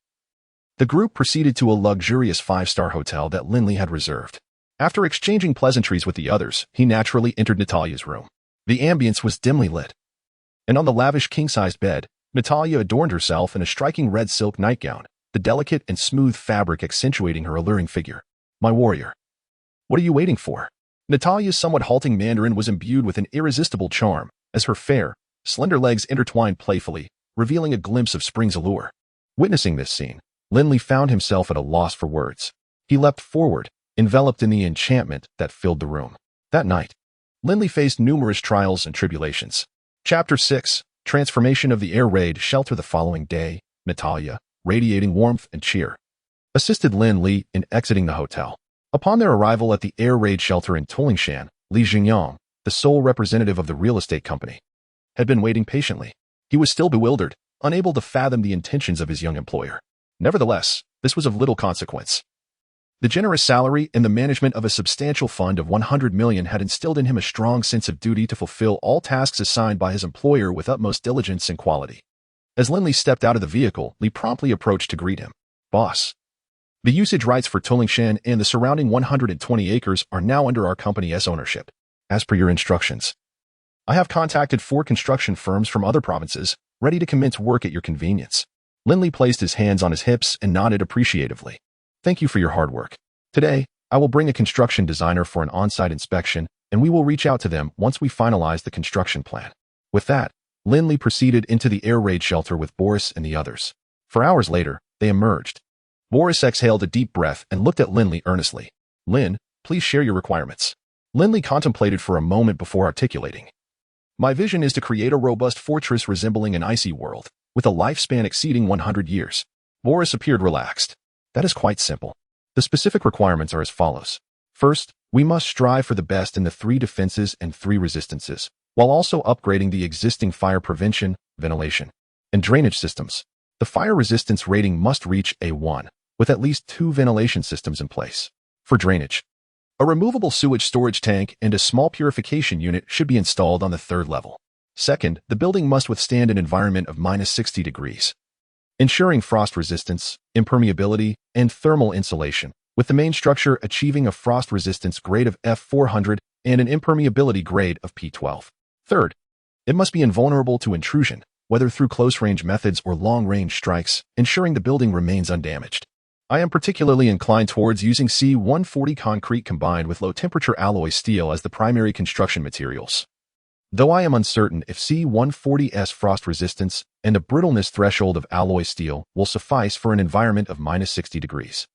the group proceeded to a luxurious 5-star hotel that Lin Li had reserved. After exchanging pleasantries with the others, he naturally entered Natalia's room. The ambience was dimly lit, and on the lavish king-sized bed, Natalia adorned herself in a striking red silk nightgown, the delicate and smooth fabric accentuating her alluring figure. My warrior, what are you waiting for? Natalia's somewhat halting Mandarin was imbued with an irresistible charm, as her fair, slender legs intertwined playfully, revealing a glimpse of spring's allure. Witnessing this scene, Lin Li found himself at a loss for words. He leapt forward, enveloped in the enchantment that filled the room. That night, Lin Li faced numerous trials and tribulations. Chapter 6, Transformation of the Air Raid Shelter. The following day, Natalia, radiating warmth and cheer, assisted Lin Li in exiting the hotel. Upon their arrival at the air raid shelter in Tolingshan, Li Jingyang, the sole representative of the real estate company, had been waiting patiently. He was still bewildered, unable to fathom the intentions of his young employer. Nevertheless, this was of little consequence. The generous salary and the management of a substantial fund of 100 million had instilled in him a strong sense of duty to fulfill all tasks assigned by his employer with utmost diligence and quality. As Lin Li stepped out of the vehicle, Li promptly approached to greet him. Boss, the usage rights for Tolingshan and the surrounding 120 acres are now under our company's ownership. As per your instructions, I have contacted 4 construction firms from other provinces, ready to commence work at your convenience. Lin Li placed his hands on his hips and nodded appreciatively. Thank you for your hard work. Today, I will bring a construction designer for an on-site inspection, and we will reach out to them once we finalize the construction plan. With that, Lin Li proceeded into the air raid shelter with Boris and the others. For hours later, they emerged. Boris exhaled a deep breath and looked at Lin Li earnestly. Lin, please share your requirements. Lin Li contemplated for a moment before articulating. My vision is to create a robust fortress resembling an icy world, with a lifespan exceeding 100 years. Boris appeared relaxed. That is quite simple. The specific requirements are as follows. First, we must strive for the best in the 3 defenses and 3 resistances, while also upgrading the existing fire prevention, ventilation, and drainage systems. The fire resistance rating must reach A1, with at least 2 ventilation systems in place. For drainage, a removable sewage storage tank and a small purification unit should be installed on the 3rd level. Second, the building must withstand an environment of -60 degrees, ensuring frost resistance, impermeability, and thermal insulation, with the main structure achieving a frost resistance grade of F400 and an impermeability grade of P12. Third, it must be invulnerable to intrusion, whether through close-range methods or long-range strikes, ensuring the building remains undamaged. I am particularly inclined towards using C140 concrete combined with low-temperature alloy steel as the primary construction materials, though I am uncertain if C140's frost resistance and a brittleness threshold of alloy steel will suffice for an environment of -60 degrees.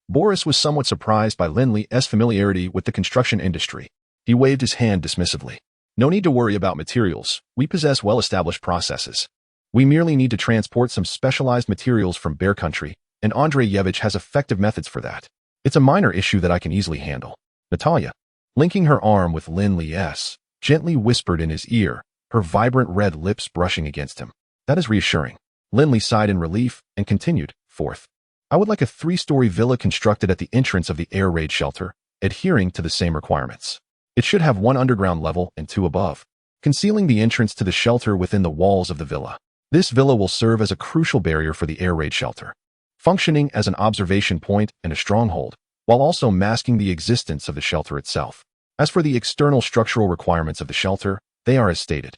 Boris was somewhat surprised by Lin Li's familiarity with the construction industry. He waved his hand dismissively. No need to worry about materials. We possess well-established processes. We merely need to transport some specialized materials from Bear Country, and Andreyevich has effective methods for that. It's a minor issue that I can easily handle. Natalia, linking her arm with Lin Li's, gently whispered in his ear, her vibrant red lips brushing against him. That is reassuring. Lin Li sighed in relief and continued. Fourth, I would like a 3-story villa constructed at the entrance of the air raid shelter, adhering to the same requirements. It should have 1 underground level and 2 above, concealing the entrance to the shelter within the walls of the villa. This villa will serve as a crucial barrier for the air raid shelter, functioning as an observation point and a stronghold, while also masking the existence of the shelter itself. As for the external structural requirements of the shelter, they are as stated.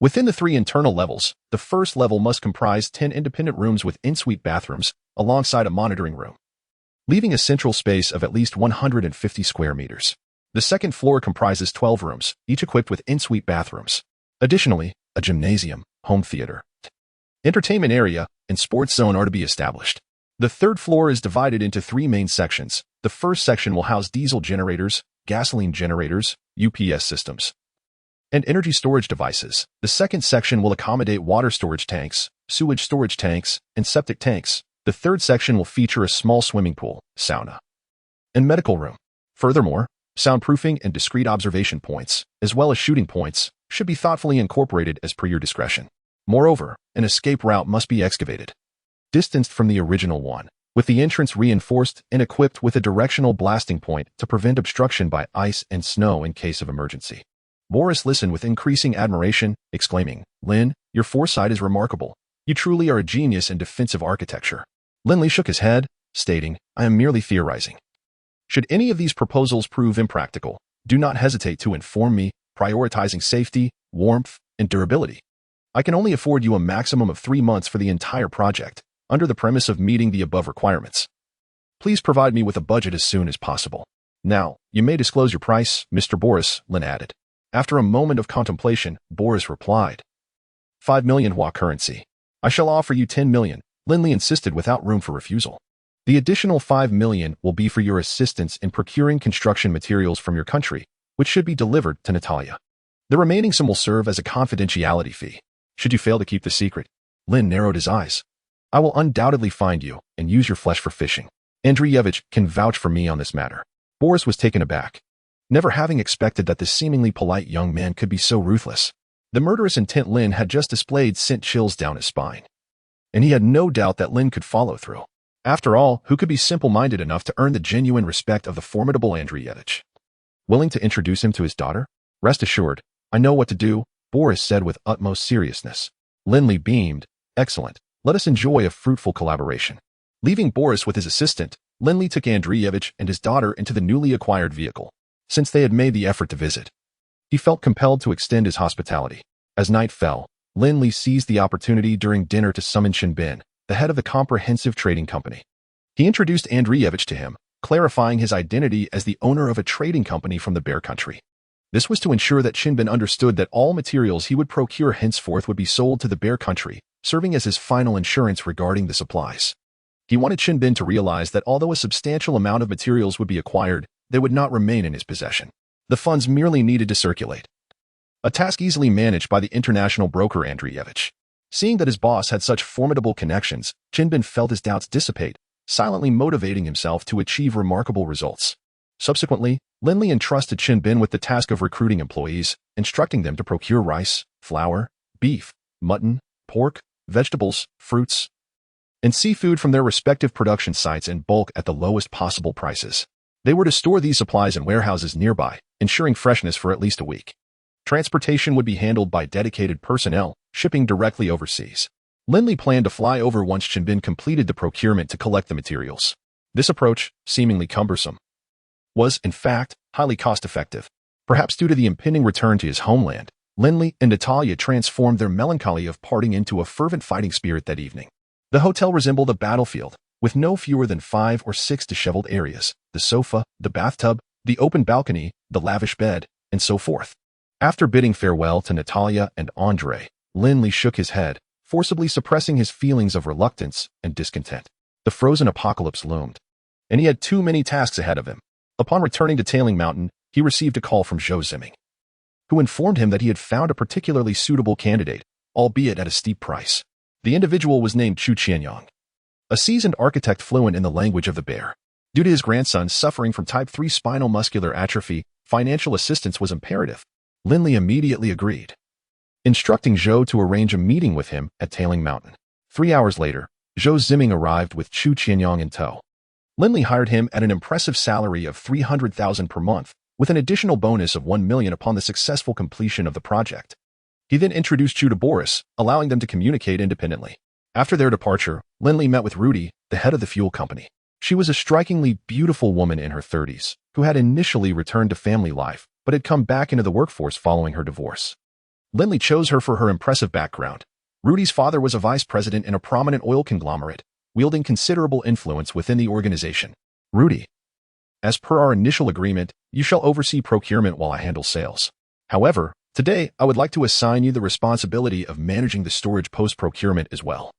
Within the 3 internal levels, the first level must comprise 10 independent rooms with en-suite bathrooms, alongside a monitoring room, leaving a central space of at least 150 square meters. The second floor comprises 12 rooms, each equipped with en-suite bathrooms. Additionally, a gymnasium, home theater, entertainment area, and sports zone are to be established. The third floor is divided into 3 main sections. The first section will house diesel generators, gasoline generators, UPS systems, and energy storage devices. The second section will accommodate water storage tanks, sewage storage tanks, and septic tanks. The third section will feature a small swimming pool, sauna, and medical room. Furthermore, soundproofing and discrete observation points, as well as shooting points, should be thoughtfully incorporated as per your discretion. Moreover, an escape route must be excavated, distanced from the original one, with the entrance reinforced and equipped with a directional blasting point to prevent obstruction by ice and snow in case of emergency. Boris listened with increasing admiration, exclaiming, Lin, your foresight is remarkable. You truly are a genius in defensive architecture. Lin Li shook his head, stating, I am merely theorizing. Should any of these proposals prove impractical, do not hesitate to inform me, prioritizing safety, warmth, and durability. I can only afford you a maximum of 3 months for the entire project, under the premise of meeting the above requirements. Please provide me with a budget as soon as possible. Now, you may disclose your price, Mr. Boris, Lin added. After a moment of contemplation, Boris replied, 5 million Hua currency. I shall offer you 10 million, Lin Li insisted without room for refusal. The additional 5 million will be for your assistance in procuring construction materials from your country, which should be delivered to Natalia. The remaining sum will serve as a confidentiality fee. Should you fail to keep the secret, Lin narrowed his eyes. I will undoubtedly find you and use your flesh for fishing. Andreyevich can vouch for me on this matter. Boris was taken aback, never having expected that this seemingly polite young man could be so ruthless. The murderous intent Lin had just displayed sent chills down his spine, and he had no doubt that Lin could follow through. After all, who could be simple-minded enough to earn the genuine respect of the formidable Andreyevich? Willing to introduce him to his daughter? Rest assured, I know what to do, Boris said with utmost seriousness. Lin Li beamed. Excellent. Let us enjoy a fruitful collaboration. Leaving Boris with his assistant, Lin Li took Andreyevich and his daughter into the newly acquired vehicle, since they had made the effort to visit. He felt compelled to extend his hospitality. As night fell, Lin Li seized the opportunity during dinner to summon Shinbin, the head of the comprehensive trading company. He introduced Andreyevich to him, clarifying his identity as the owner of a trading company from the Bear Country. This was to ensure that Shinbin understood that all materials he would procure henceforth would be sold to the Bear Country, serving as his final insurance regarding the supplies. He wanted Shinbin to realize that although a substantial amount of materials would be acquired, they would not remain in his possession. The funds merely needed to circulate. a task easily managed by the international broker Andreevich. Seeing that his boss had such formidable connections, Chinbin felt his doubts dissipate, silently motivating himself to achieve remarkable results. Subsequently, Lin Li entrusted Chinbin with the task of recruiting employees, instructing them to procure rice, flour, beef, mutton, pork, vegetables, fruits, and seafood from their respective production sites in bulk at the lowest possible prices. They were to store these supplies in warehouses nearby, ensuring freshness for at least a week. Transportation would be handled by dedicated personnel, shipping directly overseas. Lin Li planned to fly over once Chinbin completed the procurement to collect the materials. This approach, seemingly cumbersome, was, in fact, highly cost-effective. Perhaps due to the impending return to his homeland, Lin Li and Natalia transformed their melancholy of parting into a fervent fighting spirit that evening. The hotel resembled a battlefield, with no fewer than 5 or 6 disheveled areas, the sofa, the bathtub, the open balcony, the lavish bed, and so forth. After bidding farewell to Natalia and Andre, Lin Li shook his head, forcibly suppressing his feelings of reluctance and discontent. The frozen apocalypse loomed, and he had too many tasks ahead of him. Upon returning to Tailing Mountain, he received a call from Zhou Ziming, who informed him that he had found a particularly suitable candidate, albeit at a steep price. The individual was named Chu Qianyang, a seasoned architect fluent in the language of the bear. Due to his grandson suffering from type 3 spinal muscular atrophy, financial assistance was imperative. Lin Li immediately agreed, instructing Zhou to arrange a meeting with him at Tailing Mountain. 3 hours later, Zhou Ziming arrived with Chu Qianyang in tow. Lin Li hired him at an impressive salary of 300,000 per month, with an additional bonus of 1 million upon the successful completion of the project. He then introduced Chu to Boris, allowing them to communicate independently. After their departure, Lin Li met with Rudy, the head of the fuel company. She was a strikingly beautiful woman in her 30s, who had initially returned to family life, but had come back into the workforce following her divorce. Lin Li chose her for her impressive background. Rudy's father was a vice president in a prominent oil conglomerate, wielding considerable influence within the organization. Rudy, as per our initial agreement, you shall oversee procurement while I handle sales. However, today, I would like to assign you the responsibility of managing the storage post-procurement as well.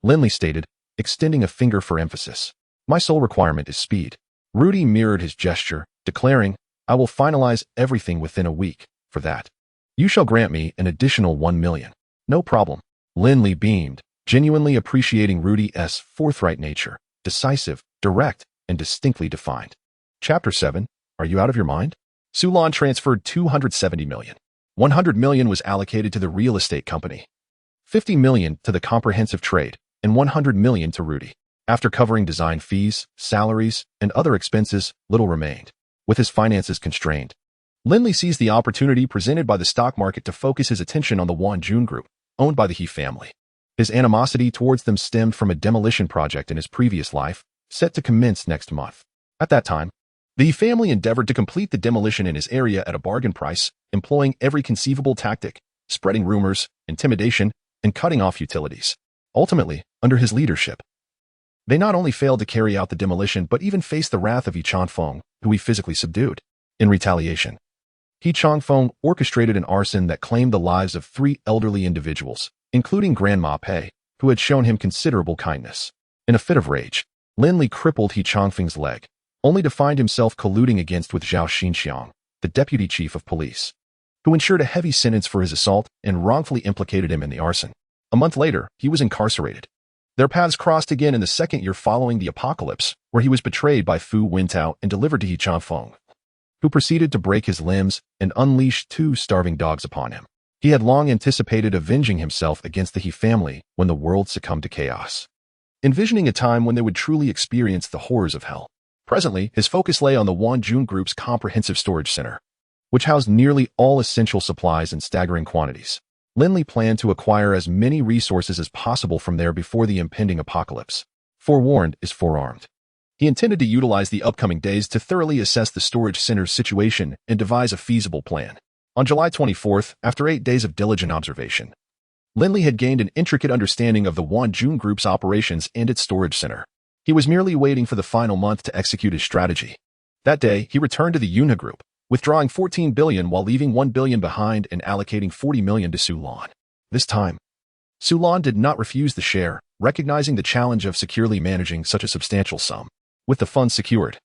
Lin Li stated, extending a finger for emphasis. My sole requirement is speed. Rudy mirrored his gesture, declaring, I will finalize everything within a week. For that, you shall grant me an additional 1 million. No problem. Lin Li beamed, genuinely appreciating Rudy's forthright nature, decisive, direct, and distinctly defined. Chapter 7. Are you out of your mind? Sulan transferred 270 million. 100 million was allocated to the real estate company, 50 million to the comprehensive trade, and 100 million to Rudy. After covering design fees, salaries, and other expenses, little remained. With his finances constrained, Lin Li seized the opportunity presented by the stock market to focus his attention on the Wanjun Group, owned by the He family. His animosity towards them stemmed from a demolition project in his previous life, set to commence next month. At that time, the He family endeavored to complete the demolition in his area at a bargain price, employing every conceivable tactic, spreading rumors, intimidation, and cutting off utilities. Ultimately, under his leadership, they not only failed to carry out the demolition but even faced the wrath of He Changfeng, who he physically subdued. In retaliation, He Changfeng orchestrated an arson that claimed the lives of 3 elderly individuals, including Grandma Pei, who had shown him considerable kindness. In a fit of rage, Lin Li crippled He Changfeng's leg, only to find himself colluding against with Zhao Xinxiang, the deputy chief of police, who ensured a heavy sentence for his assault and wrongfully implicated him in the arson. A month later, he was incarcerated. Their paths crossed again in the second year following the apocalypse, where he was betrayed by Fu Wintao and delivered to He Changfeng, who proceeded to break his limbs and unleash 2 starving dogs upon him. He had long anticipated avenging himself against the He family when the world succumbed to chaos, envisioning a time when they would truly experience the horrors of hell. Presently, his focus lay on the Wanjun Group's comprehensive storage center, which housed nearly all essential supplies in staggering quantities. Lin Li planned to acquire as many resources as possible from there before the impending apocalypse. Forewarned is forearmed. He intended to utilize the upcoming days to thoroughly assess the storage center's situation and devise a feasible plan. On July 24th, after 8 days of diligent observation, Lin Li had gained an intricate understanding of the Wanjun Group's operations and its storage center. He was merely waiting for the final month to execute his strategy. That day, he returned to the Yunhe Group, withdrawing 14 billion while leaving 1 billion behind and allocating 40 million to Sulan. This time, Sulan did not refuse the share, recognizing the challenge of securely managing such a substantial sum. With the funds secured,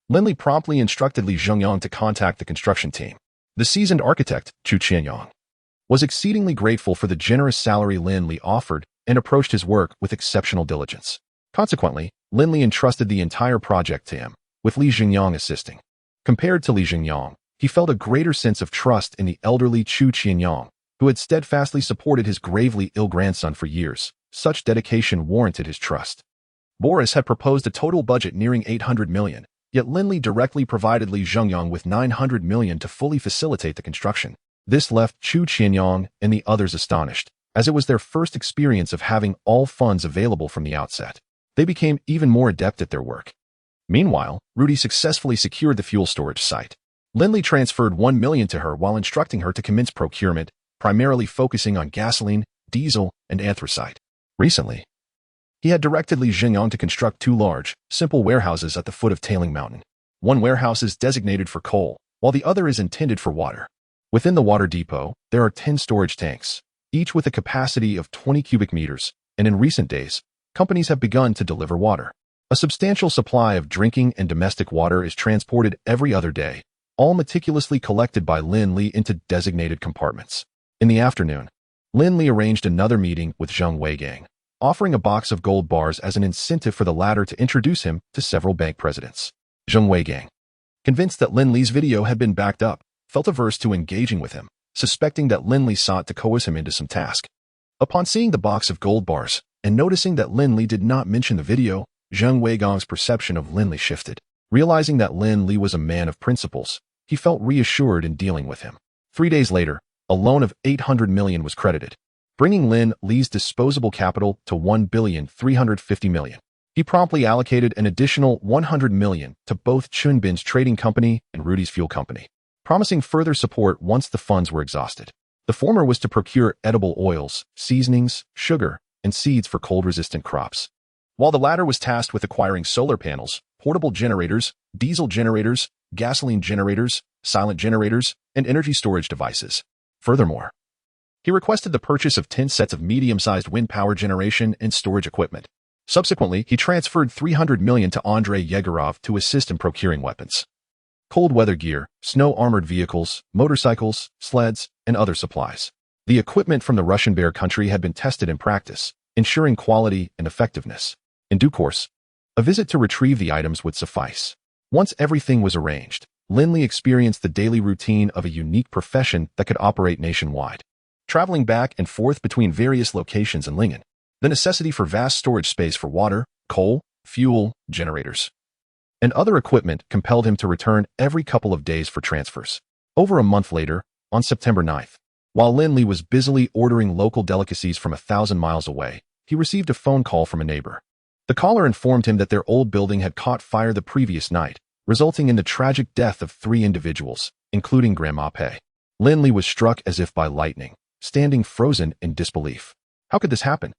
Lin Li promptly instructed Li Zhongyang to contact the construction team. The seasoned architect, Chu Qianyang, was exceedingly grateful for the generous salary Lin Li offered and approached his work with exceptional diligence. Consequently, Lin Li entrusted the entire project to him, with Li Jingyang assisting. Compared to Li Jingyang, he felt a greater sense of trust in the elderly Chu Qianyang, who had steadfastly supported his gravely ill grandson for years. Such dedication warranted his trust. Boris had proposed a total budget nearing 800 million, yet Lin Li directly provided Li Jingyang with 900 million to fully facilitate the construction. This left Chu Qianyang and the others astonished, as it was their first experience of having all funds available from the outset. They became even more adept at their work. Meanwhile, Rudy successfully secured the fuel storage site. Lin Li transferred 1 million to her while instructing her to commence procurement, primarily focusing on gasoline, diesel, and anthracite. Recently, he had directed Li Jingyang to construct 2 large, simple warehouses at the foot of Tailing Mountain. One warehouse is designated for coal, while the other is intended for water. Within the water depot, there are 10 storage tanks, each with a capacity of 20 cubic meters, and in recent days, companies have begun to deliver water. A substantial supply of drinking and domestic water is transported every other day, all meticulously collected by Lin Li into designated compartments. In the afternoon, Lin Li arranged another meeting with Zheng Weigang, offering a box of gold bars as an incentive for the latter to introduce him to several bank presidents. Zheng Weigang, convinced that Lin Li's video had been backed up, felt averse to engaging with him, suspecting that Lin Li sought to coerce him into some task. Upon seeing the box of gold bars, and noticing that Lin Li did not mention the video, Zheng Weigang's perception of Lin Li shifted. Realizing that Lin Li was a man of principles, he felt reassured in dealing with him. 3 days later, a loan of 800 million was credited, bringing Lin Li's disposable capital to 1,350 million. He promptly allocated an additional 100 million to both Chunbin's trading company and Rudy's fuel company, promising further support once the funds were exhausted. The former was to procure edible oils, seasonings, sugar, and seeds for cold-resistant crops, while the latter was tasked with acquiring solar panels, portable generators, diesel generators, gasoline generators, silent generators, and energy storage devices. Furthermore, he requested the purchase of 10 sets of medium-sized wind power generation and storage equipment. Subsequently, he transferred 300 million to Andrei Yegorov to assist in procuring weapons, cold weather gear, snow-armored vehicles, motorcycles, sleds, and other supplies. The equipment from the Russian Bear country had been tested in practice, ensuring quality and effectiveness. In due course, a visit to retrieve the items would suffice. Once everything was arranged, Lin Li experienced the daily routine of a unique profession that could operate nationwide. Traveling back and forth between various locations in Lingen, the necessity for vast storage space for water, coal, fuel, generators, and other equipment compelled him to return every couple of days for transfers. Over a month later, on September 9th, while Lin Li was busily ordering local delicacies from 1,000 miles away, he received a phone call from a neighbor. The caller informed him that their old building had caught fire the previous night, resulting in the tragic death of 3 individuals, including Grandma Pei. Lin Li was struck as if by lightning, standing frozen in disbelief. How could this happen?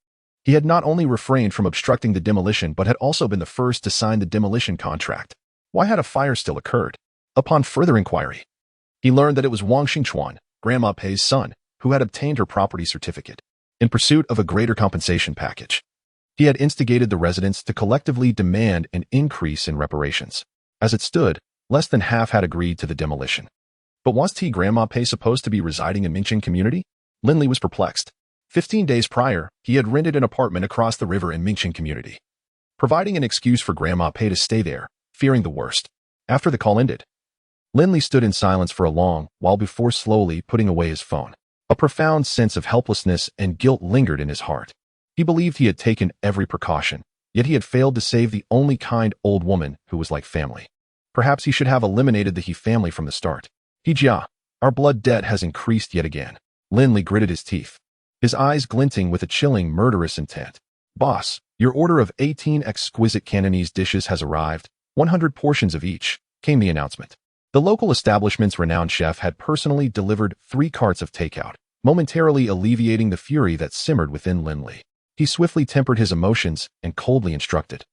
He had not only refrained from obstructing the demolition but had also been the first to sign the demolition contract. Why had a fire still occurred? Upon further inquiry, he learned that it was Wang Xingchuan, Grandma Pei's son, who had obtained her property certificate. In pursuit of a greater compensation package, he had instigated the residents to collectively demand an increase in reparations. As it stood, less than half had agreed to the demolition. But was Grandma Pei supposed to be residing in Minqing community? Lin Li was perplexed. 15 days prior, he had rented an apartment across the river in Minqing community, providing an excuse for Grandma Pei to stay there, fearing the worst. After the call ended, Lin Li stood in silence for a long while before slowly putting away his phone. A profound sense of helplessness and guilt lingered in his heart. He believed he had taken every precaution, yet he had failed to save the only kind old woman who was like family. Perhaps he should have eliminated the He family from the start. Jia, our blood debt has increased yet again. Lin Li gritted his teeth, his eyes glinting with a chilling, murderous intent. Boss, your order of 18 exquisite Cantonese dishes has arrived, 100 portions of each, came the announcement. The local establishment's renowned chef had personally delivered 3 carts of takeout, momentarily alleviating the fury that simmered within Lin Li. He swiftly tempered his emotions and coldly instructed,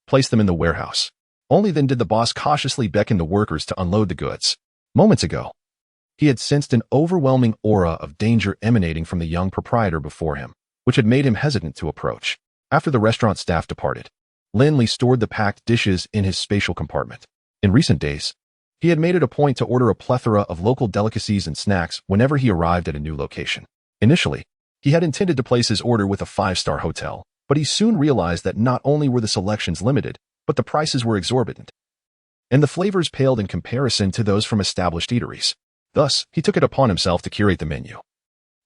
place them in the warehouse. Only then did the boss cautiously beckon the workers to unload the goods. Moments ago, he had sensed an overwhelming aura of danger emanating from the young proprietor before him, which had made him hesitant to approach. After the restaurant staff departed, Lin Li stored the packed dishes in his spatial compartment. In recent days, He had made it a point to order a plethora of local delicacies and snacks whenever he arrived at a new location. Initially, he had intended to place his order with a 5-star hotel, but he soon realized that not only were the selections limited, but the prices were exorbitant, and the flavors paled in comparison to those from established eateries. Thus, he took it upon himself to curate the menu,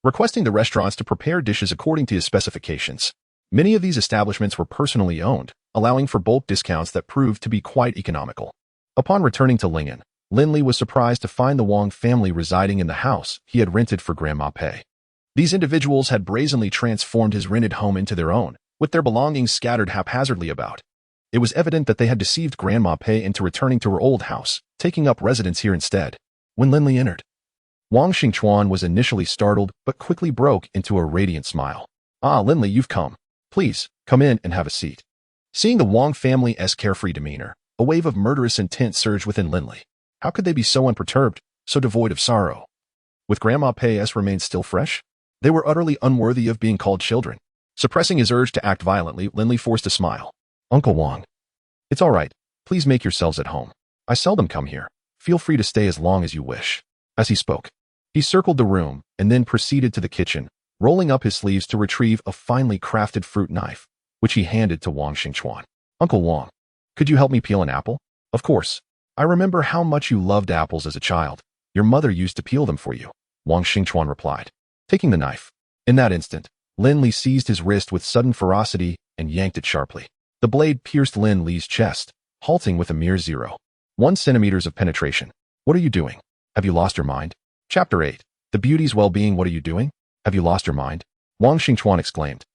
requesting the restaurants to prepare dishes according to his specifications. Many of these establishments were personally owned, allowing for bulk discounts that proved to be quite economical. Upon returning to Lingen, Lin Li was surprised to find the Wang family residing in the house he had rented for Grandma Pei. These individuals had brazenly transformed his rented home into their own, with their belongings scattered haphazardly about. It was evident that they had deceived Grandma Pei into returning to her old house, taking up residence here instead. When Lin Li entered, Wang Xingchuan was initially startled but quickly broke into a radiant smile. "Ah, Lin Li, you've come. Please, come in and have a seat." Seeing the Wang family's carefree demeanor, a wave of murderous intent surged within Lin Li. How could they be so unperturbed, so devoid of sorrow? With Grandma Pei's remains still fresh? They were utterly unworthy of being called children. Suppressing his urge to act violently, Lin Li forced a smile. "Uncle Wang, it's all right. Please make yourselves at home. I seldom come here. Feel free to stay as long as you wish." As he spoke, he circled the room and then proceeded to the kitchen, rolling up his sleeves to retrieve a finely crafted fruit knife, which he handed to Wang Xingchuan. "Uncle Wang, could you help me peel an apple?" "Of course. I remember how much you loved apples as a child. Your mother used to peel them for you," Wang Xingchuan replied, taking the knife. In that instant, Lin Li seized his wrist with sudden ferocity and yanked it sharply. The blade pierced Lin Li's chest, halting with a mere 0.1 centimeters of penetration. "What are you doing? Have you lost your mind?" Chapter 8. The Beauty's Well-Being. "What are you doing? Have you lost your mind?" Wang Xingchuan exclaimed,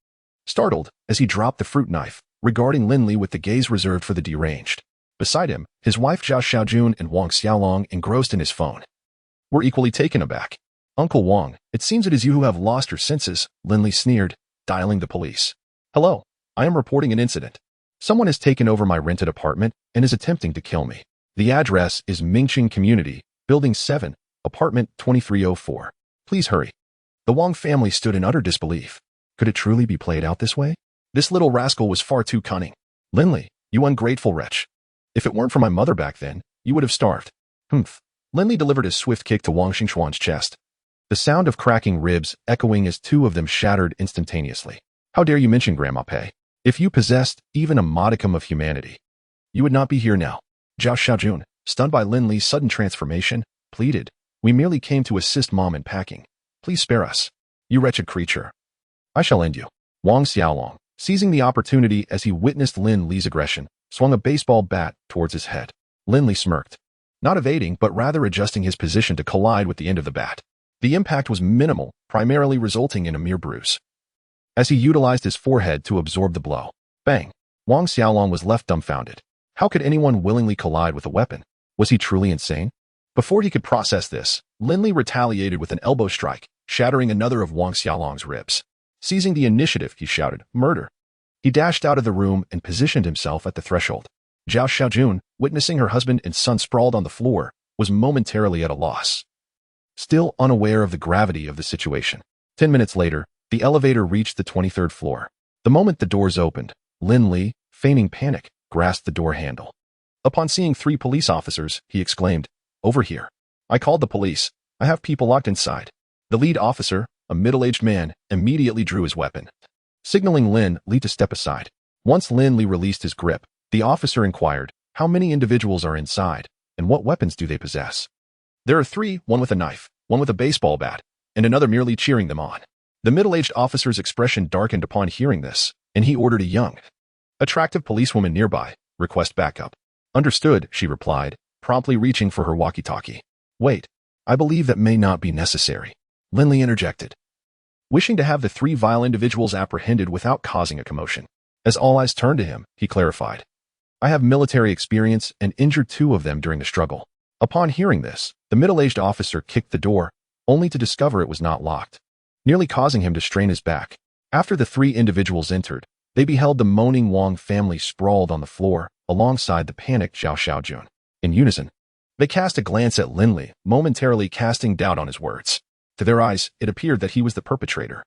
startled as he dropped the fruit knife, regarding Lin Li with the gaze reserved for the deranged. Beside him, his wife Zhao Xiaojun and Wang Xiaolong, engrossed in his phone, were equally taken aback. "Uncle Wang, it seems it is you who have lost your senses," Lin Li sneered, dialing the police. "Hello, I am reporting an incident. Someone has taken over my rented apartment and is attempting to kill me. The address is Mingqing Community, Building 7, Apartment 2304. Please hurry." The Wang family stood in utter disbelief. Could it truly be played out this way? This little rascal was far too cunning. "Lin Li, you ungrateful wretch. If it weren't for my mother back then, you would have starved." "Humph." Lin Li delivered a swift kick to Wang Xingchuan's chest, the sound of cracking ribs echoing as two of them shattered instantaneously. "How dare you mention Grandma Pei? If you possessed even a modicum of humanity, you would not be here now." Zhao Xiaojun, stunned by Lin Li's sudden transformation, pleaded, "We merely came to assist Mom in packing. Please spare us. You wretched creature. I shall end you." Wang Xiaolong, seizing the opportunity as he witnessed Lin Li's aggression, swung a baseball bat towards his head. Lin Li smirked, not evading but rather adjusting his position to collide with the end of the bat. The impact was minimal, primarily resulting in a mere bruise, as he utilized his forehead to absorb the blow. Bang! Wang Xiaolong was left dumbfounded. How could anyone willingly collide with a weapon? Was he truly insane? Before he could process this, Lin Li retaliated with an elbow strike, shattering another of Wang Xiaolong's ribs. Seizing the initiative, he shouted, "Murder!" He dashed out of the room and positioned himself at the threshold. Zhao Xiaojun, witnessing her husband and son sprawled on the floor, was momentarily at a loss, still unaware of the gravity of the situation. 10 minutes later, the elevator reached the 23rd floor. The moment the doors opened, Lin Li, feigning panic, grasped the door handle. Upon seeing 3 police officers, he exclaimed, "Over here. I called the police. I have people locked inside." The lead officer, a middle-aged man, immediately drew his weapon, signaling Lin Li to step aside. Once Lin Li released his grip, the officer inquired, "How many individuals are inside, and what weapons do they possess?" "There are 3, one with a knife, one with a baseball bat, and another merely cheering them on." The middle-aged officer's expression darkened upon hearing this, and he ordered a young, attractive policewoman nearby, "Request backup." "Understood," she replied, promptly reaching for her walkie-talkie. "Wait, I believe that may not be necessary," Lin Li interjected, wishing to have the 3 vile individuals apprehended without causing a commotion. As all eyes turned to him, he clarified, "I have military experience and injured 2 of them during the struggle." Upon hearing this, the middle-aged officer kicked the door, only to discover it was not locked, nearly causing him to strain his back. After the 3 individuals entered, they beheld the moaning Wang family sprawled on the floor, alongside the panicked Zhao Xiaojun. In unison, they cast a glance at Lin Li, momentarily casting doubt on his words. To their eyes, it appeared that he was the perpetrator.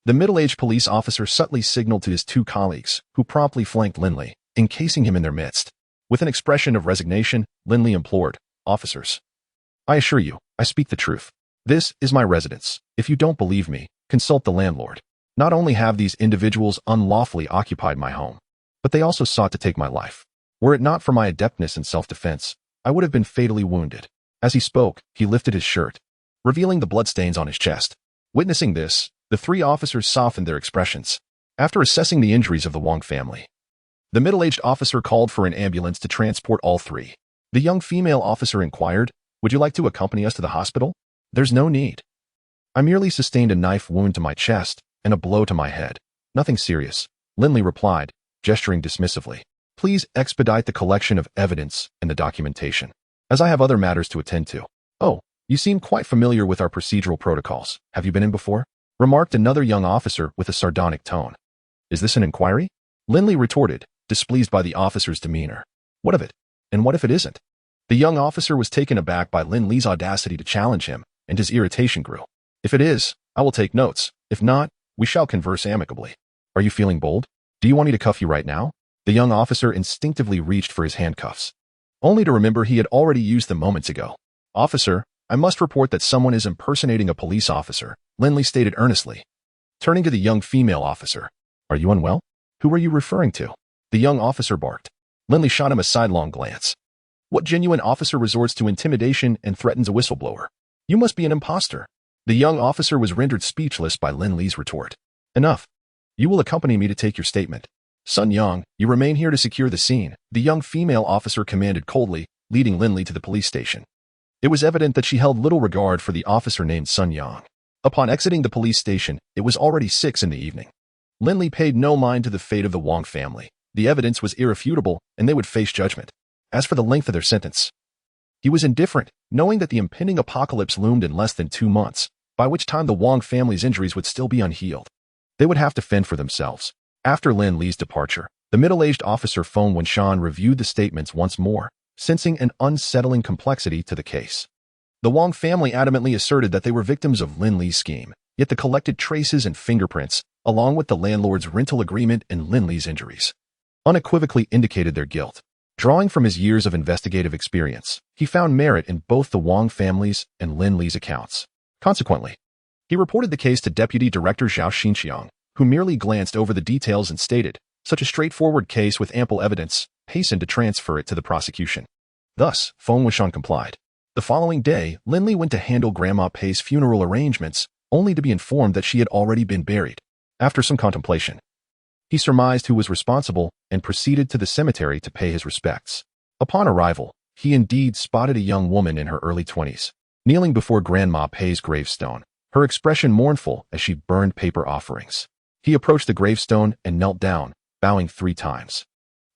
The middle-aged police officer subtly signaled to his 2 colleagues, who promptly flanked Lin Li, encasing him in their midst. With an expression of resignation, Lin Li implored, Officers. I assure you, I speak the truth. This is my residence. If you don't believe me, consult the landlord. Not only have these individuals unlawfully occupied my home, but they also sought to take my life. Were it not for my adeptness in self-defense, I would have been fatally wounded. As he spoke, he lifted his shirt, revealing the bloodstains on his chest. Witnessing this, the three officers softened their expressions. After assessing the injuries of the Wong family, the middle-aged officer called for an ambulance to transport all three. The young female officer inquired, "Would you like to accompany us to the hospital?" "There's no need. I merely sustained a knife wound to my chest and a blow to my head. Nothing serious," Lin Li replied, gesturing dismissively. "Please expedite the collection of evidence and the documentation, as I have other matters to attend to." "Oh, you seem quite familiar with our procedural protocols. Have you been in before?" remarked another young officer with a sardonic tone. "Is this an inquiry?" Lin Li retorted, displeased by the officer's demeanor. "What of it? And what if it isn't?" The young officer was taken aback by Lin Li's audacity to challenge him, and his irritation grew. "If it is, I will take notes. If not, we shall converse amicably. Are you feeling bold? Do you want me to cuff you right now?" The young officer instinctively reached for his handcuffs, only to remember he had already used them moments ago. "Officer, I must report that someone is impersonating a police officer," Lin Li stated earnestly. Turning to the young female officer, "Are you unwell? Who are you referring to?" The young officer barked. Lin Li shot him a sidelong glance. What genuine officer resorts to intimidation and threatens a whistleblower? You must be an imposter. The young officer was rendered speechless by Lin Li's retort. "Enough. You will accompany me to take your statement. Sun Yang, you remain here to secure the scene," the young female officer commanded coldly, leading Lin Li to the police station. It was evident that she held little regard for the officer named Sun Yang. Upon exiting the police station, it was already 6 in the evening. Lin Li paid no mind to the fate of the Wong family. The evidence was irrefutable, and they would face judgment. As for the length of their sentence, he was indifferent, knowing that the impending apocalypse loomed in less than 2 months, by which time the Wong family's injuries would still be unhealed. They would have to fend for themselves. After Lin Li's departure, the middle-aged officer Feng Wenshan reviewed the statements once more, sensing an unsettling complexity to the case. The Wong family adamantly asserted that they were victims of Lin Li's scheme, yet the collected traces and fingerprints, along with the landlord's rental agreement and Lin Li's injuries, unequivocally indicated their guilt. Drawing from his years of investigative experience, he found merit in both the Wong family's and Lin Li's accounts. Consequently, he reported the case to Deputy Director Zhao Xinxiang, who merely glanced over the details and stated, "Such a straightforward case with ample evidence," hastened to transfer it to the prosecution. Thus, Feng Wenshan complied. The following day, Lin Li went to handle Grandma Pei's funeral arrangements, only to be informed that she had already been buried. After some contemplation, he surmised who was responsible and proceeded to the cemetery to pay his respects. Upon arrival, he indeed spotted a young woman in her early 20s, kneeling before Grandma Pei's gravestone, her expression mournful as she burned paper offerings. He approached the gravestone and knelt down, bowing 3 times.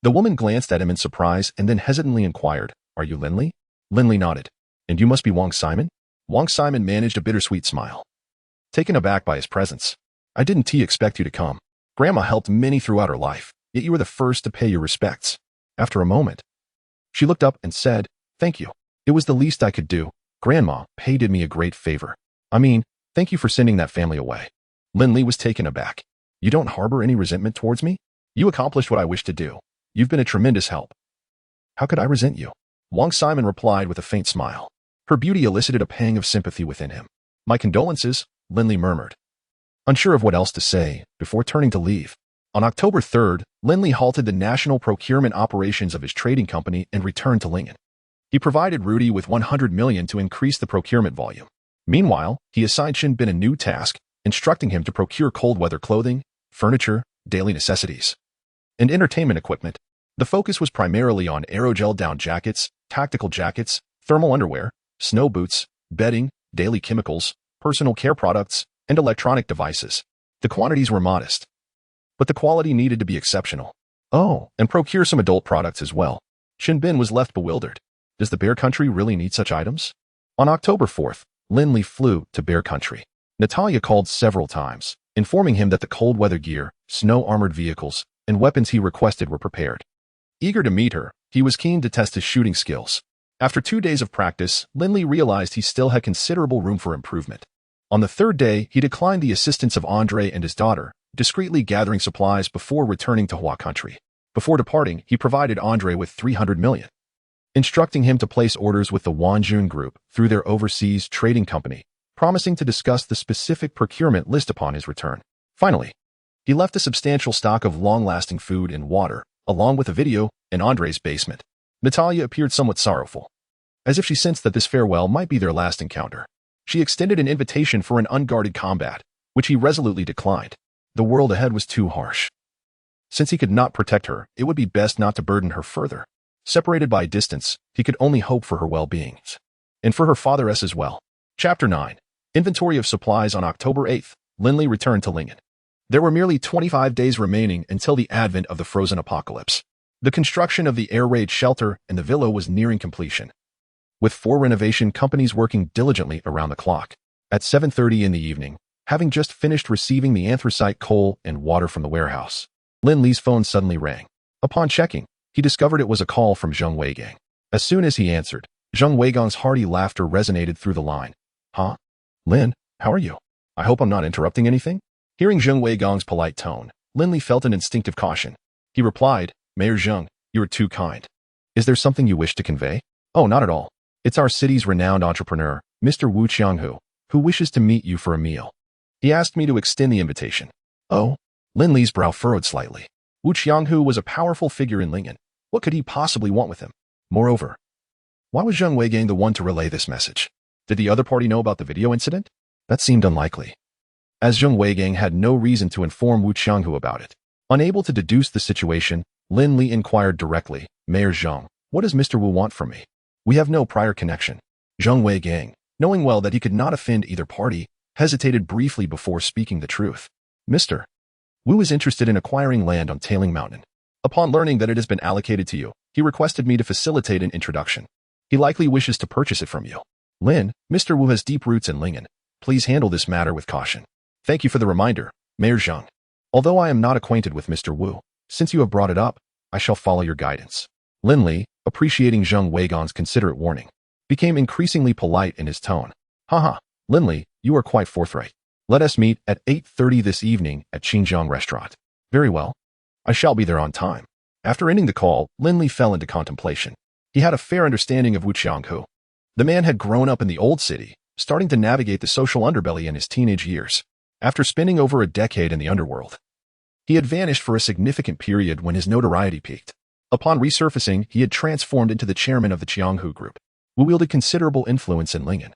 The woman glanced at him in surprise and then hesitantly inquired, "Are you Lin Li?" Lin Li nodded. "And you must be Wong Simon?" Wong Simon managed a bittersweet smile, taken aback by his presence. "I didn't expect you to come. Grandma helped many throughout her life, yet you were the first to pay your respects." After a moment, she looked up and said, "Thank you. It was the least I could do. Grandma Pei did me a great favor. Thank you for sending that family away." Lin Li was taken aback. "You don't harbor any resentment towards me? You accomplished what I wished to do. You've been a tremendous help." "How could I resent you?" Wong Simon replied with a faint smile. Her beauty elicited a pang of sympathy within him. "My condolences," Lin Li murmured, unsure of what else to say, before turning to leave. On October 3rd, Lin Li halted the national procurement operations of his trading company and returned to Lingen. He provided Rudy with 100 million to increase the procurement volume. Meanwhile, he assigned Shin Bin a new task, instructing him to procure cold weather clothing, furniture, daily necessities, and entertainment equipment. The focus was primarily on aerogel down jackets, tactical jackets, thermal underwear, snow boots, bedding, daily chemicals, personal care products, and electronic devices. The quantities were modest, but the quality needed to be exceptional. Oh, and procure some adult products as well. Shin Bin was left bewildered. Does the Bear Country really need such items? On October 4th, Lin Li flew to Bear Country. Natalia called several times, informing him that the cold weather gear, snow-armored vehicles, and weapons he requested were prepared. Eager to meet her, he was keen to test his shooting skills. After 2 days of practice, Lin Li realized he still had considerable room for improvement. On the 3rd day, he declined the assistance of Andre and his daughter, discreetly gathering supplies before returning to Hua Country. Before departing, he provided Andre with 300 million. instructing him to place orders with the Wanjun Group through their overseas trading company, promising to discuss the specific procurement list upon his return. Finally, he left a substantial stock of long-lasting food and water, along with a video, in Andre's basement. Natalia appeared somewhat sorrowful, as if she sensed that this farewell might be their last encounter. She extended an invitation for an unguarded combat, which he resolutely declined. The world ahead was too harsh. Since he could not protect her, it would be best not to burden her further. Separated by distance, he could only hope for her well-being. And for her fatheress as well. Chapter 9. Inventory of supplies. On October 8th, Lin Li returned to Lingen. There were merely 25 days remaining until the advent of the frozen apocalypse. The construction of the air raid shelter and the villa was nearing completion, with 4 renovation companies working diligently around the clock. At 7:30 in the evening, having just finished receiving the anthracite coal and water from the warehouse, Lin Li's phone suddenly rang. Upon checking, he discovered it was a call from Zheng Weigang. As soon as he answered, Zheng Weigang's hearty laughter resonated through the line. Huh? Lin, how are you? I hope I'm not interrupting anything? Hearing Zheng Weigang's polite tone, Lin Li felt an instinctive caution. He replied, Mayor Zheng, you are too kind. Is there something you wish to convey? Oh, not at all. It's our city's renowned entrepreneur, Mr. Wu Qianghu, who wishes to meet you for a meal. He asked me to extend the invitation. Oh? Lin Li's brow furrowed slightly. Wu Qianghu was a powerful figure in Lingen. What could he possibly want with him? Moreover, why was Zheng Weigang the one to relay this message? Did the other party know about the video incident? That seemed unlikely, as Zheng Weigang had no reason to inform Wu Qianghu about it. Unable to deduce the situation, Lin Li inquired directly, Mayor Zheng, what does Mr. Wu want from me? We have no prior connection. Zheng Weigang, knowing well that he could not offend either party, hesitated briefly before speaking the truth. Mr. Wu is interested in acquiring land on Tailing Mountain. Upon learning that it has been allocated to you, he requested me to facilitate an introduction. He likely wishes to purchase it from you. Lin, Mr. Wu has deep roots in Lingen. Please handle this matter with caution. Thank you for the reminder, Mayor Zheng. Although I am not acquainted with Mr. Wu, since you have brought it up, I shall follow your guidance. Lin Li, appreciating Zheng Weigang's considerate warning, became increasingly polite in his tone. Haha, Lin Li, you are quite forthright. Let us meet at 8:30 this evening at Xinjiang Restaurant. Very well. I shall be there on time. After ending the call, Lin Li fell into contemplation. He had a fair understanding of Wu Qianghu. The man had grown up in the old city, starting to navigate the social underbelly in his teenage years. After spending over a decade in the underworld, he had vanished for a significant period when his notoriety peaked. Upon resurfacing, he had transformed into the chairman of the Qianghu Group, who wielded considerable influence in Lingen,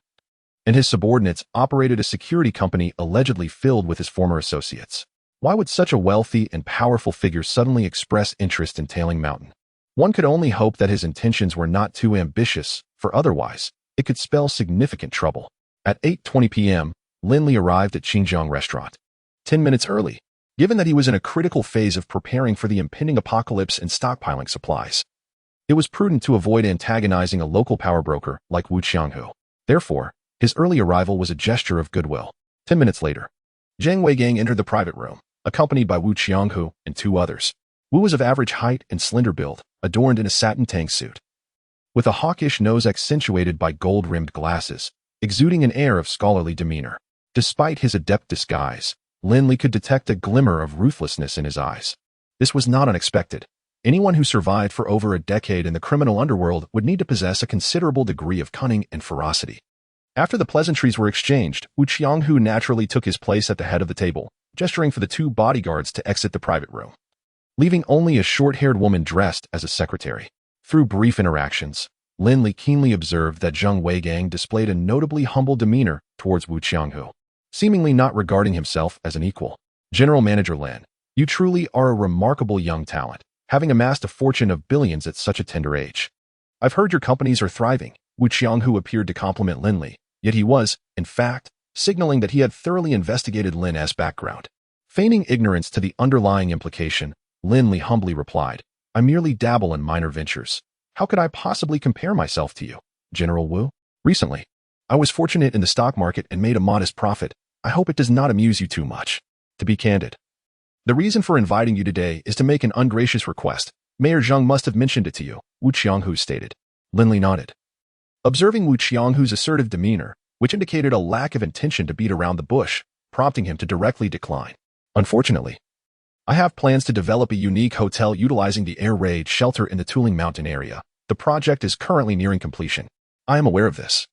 and his subordinates operated a security company allegedly filled with his former associates. Why would such a wealthy and powerful figure suddenly express interest in Tailing Mountain? One could only hope that his intentions were not too ambitious, for otherwise, it could spell significant trouble. At 8:20 p.m., Lin Li arrived at Xinjiang Restaurant 10 minutes early, given that he was in a critical phase of preparing for the impending apocalypse and stockpiling supplies. It was prudent to avoid antagonizing a local power broker like Wu Qianghu. Therefore, his early arrival was a gesture of goodwill. 10 minutes later, Zheng Weigang entered the private room, accompanied by Wu Qianghu and 2 others. Wu was of average height and slender build, adorned in a satin tank suit, with a hawkish nose accentuated by gold-rimmed glasses, exuding an air of scholarly demeanor. Despite his adept disguise, Lin Li could detect a glimmer of ruthlessness in his eyes. This was not unexpected. Anyone who survived for over a decade in the criminal underworld would need to possess a considerable degree of cunning and ferocity. After the pleasantries were exchanged, Wu Qianghu naturally took his place at the head of the table, gesturing for the 2 bodyguards to exit the private room, leaving only a short-haired woman dressed as a secretary. Through brief interactions, Lin Li keenly observed that Zheng Weigang displayed a notably humble demeanor towards Wu Qianghu, seemingly not regarding himself as an equal. General Manager Lin, you truly are a remarkable young talent, having amassed a fortune of billions at such a tender age. I've heard your companies are thriving. Wu Qianghu appeared to compliment Lin Li, yet he was, in fact, signaling that he had thoroughly investigated Lin's background. Feigning ignorance to the underlying implication, Lin Li humbly replied, I merely dabble in minor ventures. How could I possibly compare myself to you, General Wu? Recently, I was fortunate in the stock market and made a modest profit. I hope it does not amuse you too much. To be candid, the reason for inviting you today is to make an ungracious request. Mayor Zheng must have mentioned it to you, Wu Qianghu stated. Lin Li nodded, observing Wu Qianghu's assertive demeanor, which indicated a lack of intention to beat around the bush, prompting him to directly decline. Unfortunately, I have plans to develop a unique hotel utilizing the air raid shelter in the Tailing Mountain area. The project is currently nearing completion. I am aware of this.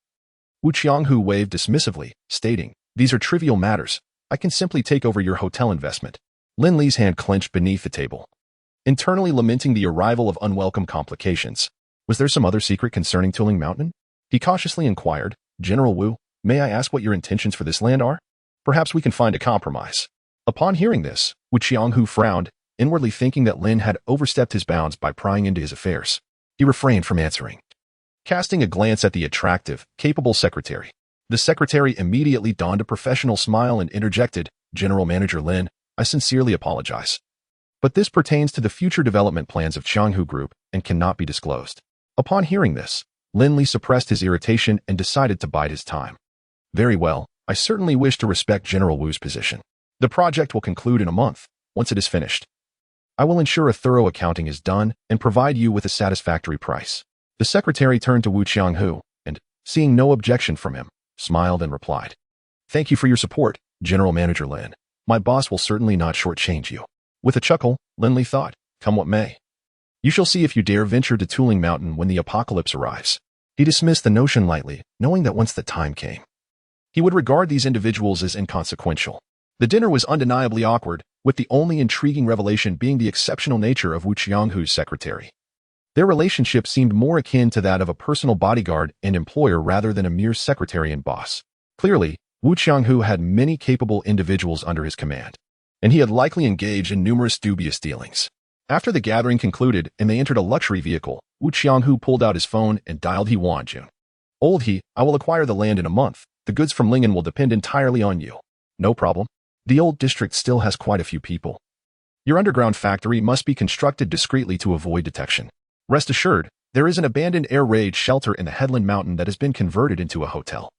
Wu Qianghu waved dismissively, stating, "These are trivial matters. I can simply take over your hotel investment." Lin Li's hand clenched beneath the table. Internally lamenting the arrival of unwelcome complications, was there some other secret concerning Tuling Mountain? He cautiously inquired, "General Wu, may I ask what your intentions for this land are? Perhaps we can find a compromise." Upon hearing this, Wu Qianghu frowned, inwardly thinking that Lin had overstepped his bounds by prying into his affairs. He refrained from answering. Casting a glance at the attractive, capable secretary, the secretary immediately donned a professional smile and interjected, "General Manager Lin, I sincerely apologize. But this pertains to the future development plans of Qianghu Group and cannot be disclosed." Upon hearing this, Lin Li suppressed his irritation and decided to bide his time. "Very well, I certainly wish to respect General Wu's position. The project will conclude in a month, once it is finished. I will ensure a thorough accounting is done and provide you with a satisfactory price." The secretary turned to Wu Qianghu and, seeing no objection from him, smiled and replied, "Thank you for your support, General Manager Lin. My boss will certainly not shortchange you." With a chuckle, Lin Li thought, "Come what may. You shall see if you dare venture to Tuling Mountain when the apocalypse arrives." He dismissed the notion lightly, knowing that once the time came, he would regard these individuals as inconsequential. The dinner was undeniably awkward, with the only intriguing revelation being the exceptional nature of Wu Qianghu's secretary. Their relationship seemed more akin to that of a personal bodyguard and employer rather than a mere secretary and boss. Clearly, Wu Qianghu had many capable individuals under his command, and he had likely engaged in numerous dubious dealings. After the gathering concluded and they entered a luxury vehicle, Wu Qianghu pulled out his phone and dialed He Wanjun. "Old He, I will acquire the land in a month. The goods from Lingen will depend entirely on you." "No problem. The old district still has quite a few people. Your underground factory must be constructed discreetly to avoid detection. Rest assured, there is an abandoned air raid shelter in the Headland Mountain that has been converted into a hotel.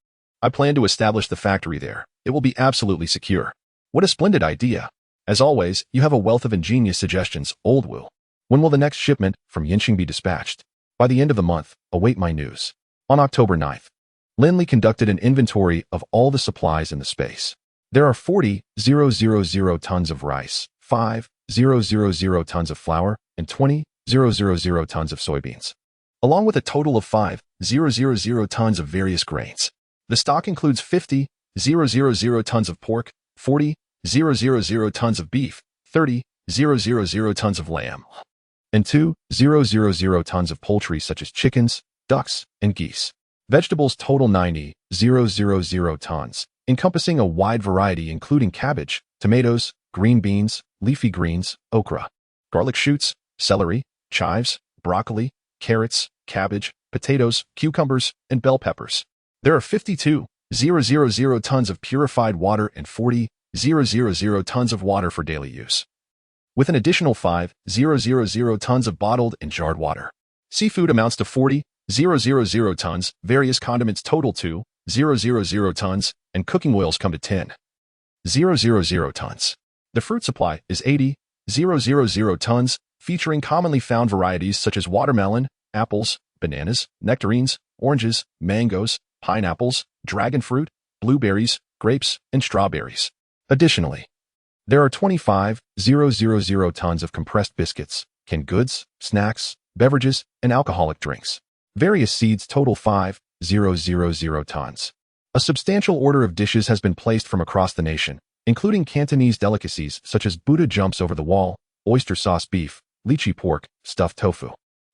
I plan to establish the factory there. It will be absolutely secure." "What a splendid idea. As always, you have a wealth of ingenious suggestions, Old Wu. When will the next shipment from Yinqing be dispatched?" "By the end of the month. Await my news." On October 9th, Lin Li conducted an inventory of all the supplies in the space. There are 40,000 tons of rice, 5,000 tons of flour, and 20,000 tons of soybeans, along with a total of 5,000 tons of various grains. The stock includes 50,000 tons of pork, 40,000 tons of beef, 30,000 tons of lamb, and 2,000 tons of poultry such as chickens, ducks, and geese. Vegetables total 90,000 tons, encompassing a wide variety including cabbage, tomatoes, green beans, leafy greens, okra, garlic shoots, celery, chives, broccoli, carrots, cabbage, potatoes, cucumbers, and bell peppers. There are 52,000 tons of purified water and 40,000 tons of water for daily use, with an additional 5,000 tons of bottled and jarred water. Seafood amounts to 40,000 tons, various condiments total 2,000 tons, and cooking oils come to 10,000 tons. The fruit supply is 80,000 tons, featuring commonly found varieties such as watermelon, apples, bananas, nectarines, oranges, mangoes, pineapples, dragon fruit, blueberries, grapes, and strawberries. Additionally, there are 25,000 tons of compressed biscuits, canned goods, snacks, beverages, and alcoholic drinks. Various seeds total 5,000 tons. A substantial order of dishes has been placed from across the nation, including Cantonese delicacies such as Buddha jumps over the wall, oyster sauce beef, lychee pork, stuffed tofu,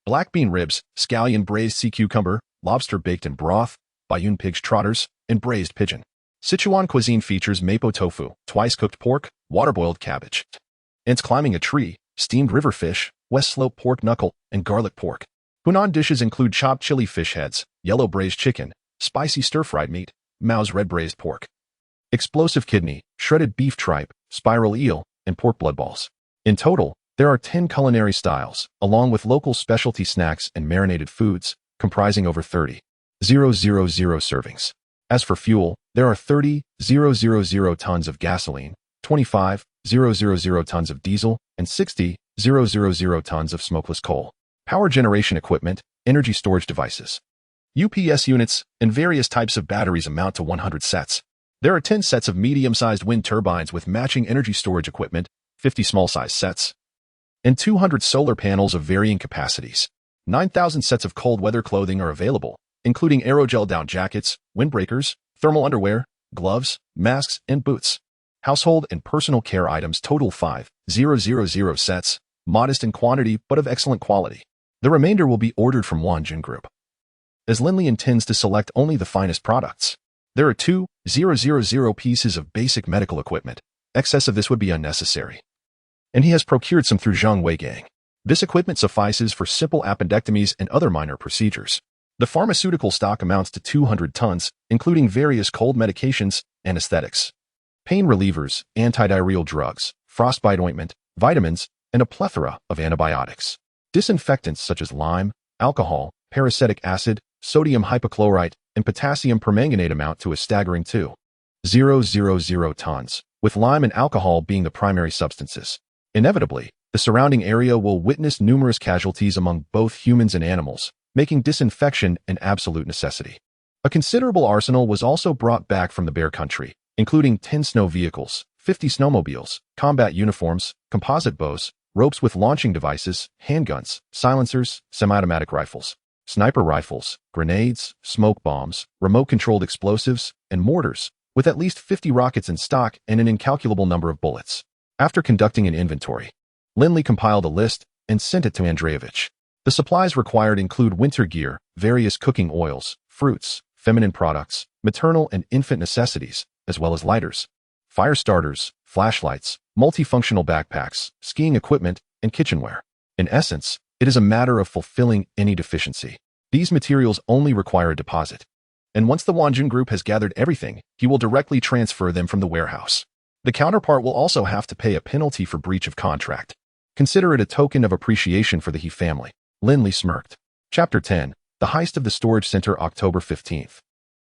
black bean ribs, scallion braised sea cucumber, lobster baked in broth, Bayun pig's trotters, and braised pigeon. Sichuan cuisine features mapo tofu, twice-cooked pork, water-boiled cabbage, ants climbing a tree, steamed river fish, West Slope pork knuckle, and garlic pork. Hunan dishes include chopped chili fish heads, yellow braised chicken, spicy stir-fried meat, Mao's red braised pork, explosive kidney, shredded beef tripe, spiral eel, and pork blood balls. In total, there are 10 culinary styles, along with local specialty snacks and marinated foods, comprising over 30,000 servings. As for fuel, there are 30,000 tons of gasoline, 25,000 tons of diesel, and 60,000 tons of smokeless coal. Power generation equipment, energy storage devices, UPS units, and various types of batteries amount to 100 sets. There are 10 sets of medium-sized wind turbines with matching energy storage equipment, 50 small-sized sets, and 200 solar panels of varying capacities. 9,000 sets of cold weather clothing are available, including aerogel down jackets, windbreakers, thermal underwear, gloves, masks, and boots. Household and personal care items total 5,000 sets, modest in quantity but of excellent quality. The remainder will be ordered from Wanjun Group, as Lin Li intends to select only the finest products. There are 2,000 pieces of basic medical equipment. Excess of this would be unnecessary, and he has procured some through Zhang Weigang. This equipment suffices for simple appendectomies and other minor procedures. The pharmaceutical stock amounts to 200 tons, including various cold medications, anesthetics, pain relievers, antidiarrheal drugs, frostbite ointment, vitamins, and a plethora of antibiotics. Disinfectants such as lime, alcohol, peracetic acid, sodium hypochlorite, and potassium permanganate amount to a staggering 2,000 tons, with lime and alcohol being the primary substances. Inevitably, the surrounding area will witness numerous casualties among both humans and animals, making disinfection an absolute necessity. A considerable arsenal was also brought back from the Bear Country, including 10 snow vehicles, 50 snowmobiles, combat uniforms, composite bows, ropes with launching devices, handguns, silencers, semi-automatic rifles, sniper rifles, grenades, smoke bombs, remote-controlled explosives, and mortars, with at least 50 rockets in stock and an incalculable number of bullets. After conducting an inventory, Lin Li compiled a list and sent it to Andreevich. The supplies required include winter gear, various cooking oils, fruits, feminine products, maternal and infant necessities, as well as lighters, fire starters, flashlights, multifunctional backpacks, skiing equipment, and kitchenware. In essence, it is a matter of fulfilling any deficiency. These materials only require a deposit, and once the Wanjun Group has gathered everything, he will directly transfer them from the warehouse. The counterpart will also have to pay a penalty for breach of contract. Consider it a token of appreciation for the He family. Lin Li smirked. Chapter 10. The Heist of the Storage Center, October 15th.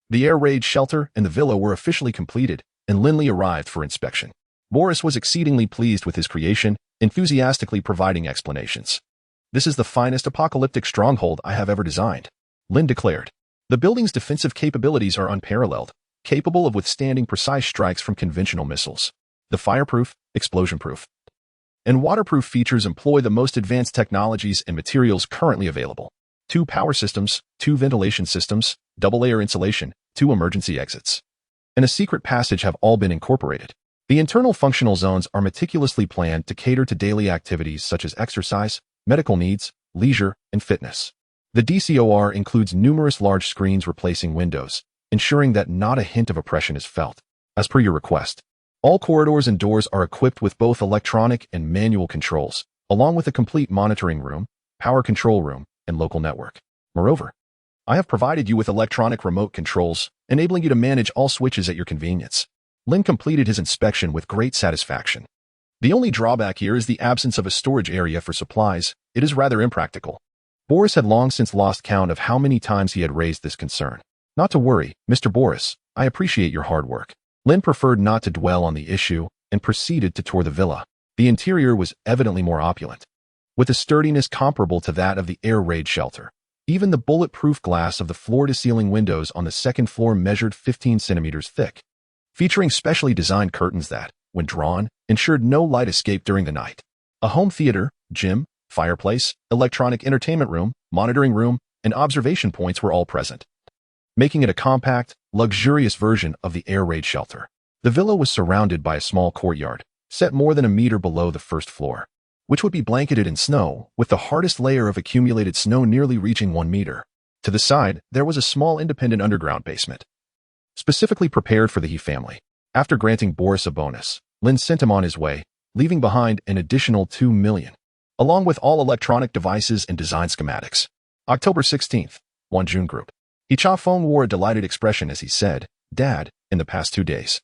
The air raid shelter and the villa were officially completed, and Lin Li arrived for inspection. Boris was exceedingly pleased with his creation, enthusiastically providing explanations. "This is the finest apocalyptic stronghold I have ever designed," Lin declared. "The building's defensive capabilities are unparalleled, capable of withstanding precise strikes from conventional missiles. The fireproof, explosion-proof, and waterproof features employ the most advanced technologies and materials currently available. 2 power systems, 2 ventilation systems, double-layer insulation, 2 emergency exits, and a secret passage have all been incorporated. The internal functional zones are meticulously planned to cater to daily activities such as exercise, medical needs, leisure, and fitness. The DCOR includes numerous large screens replacing windows, ensuring that not a hint of oppression is felt. As per your request, all corridors and doors are equipped with both electronic and manual controls, along with a complete monitoring room, power control room, and local network. Moreover, I have provided you with electronic remote controls, enabling you to manage all switches at your convenience." Lin completed his inspection with great satisfaction. The only drawback here is the absence of a storage area for supplies. It is rather impractical. Boris had long since lost count of how many times he had raised this concern. "Not to worry, Mr. Boris, I appreciate your hard work." Lin preferred not to dwell on the issue and proceeded to tour the villa. The interior was evidently more opulent, with a sturdiness comparable to that of the air raid shelter. Even the bulletproof glass of the floor-to-ceiling windows on the second floor measured 15 centimeters thick, featuring specially designed curtains that, when drawn, ensured no light escape during the night. A home theater, gym, fireplace, electronic entertainment room, monitoring room, and observation points were all present, making it a compact, luxurious version of the air raid shelter. The villa was surrounded by a small courtyard, set more than a meter below the first floor, which would be blanketed in snow, with the hardest layer of accumulated snow nearly reaching 1 meter. To the side, there was a small independent underground basement, specifically prepared for the He family. After granting Boris a bonus, Lin sent him on his way, leaving behind an additional 2 million, along with all electronic devices and design schematics. October 16th, Wanjun Group. He Cha-Feng wore a delighted expression as he said, "Dad, in the past 2 days,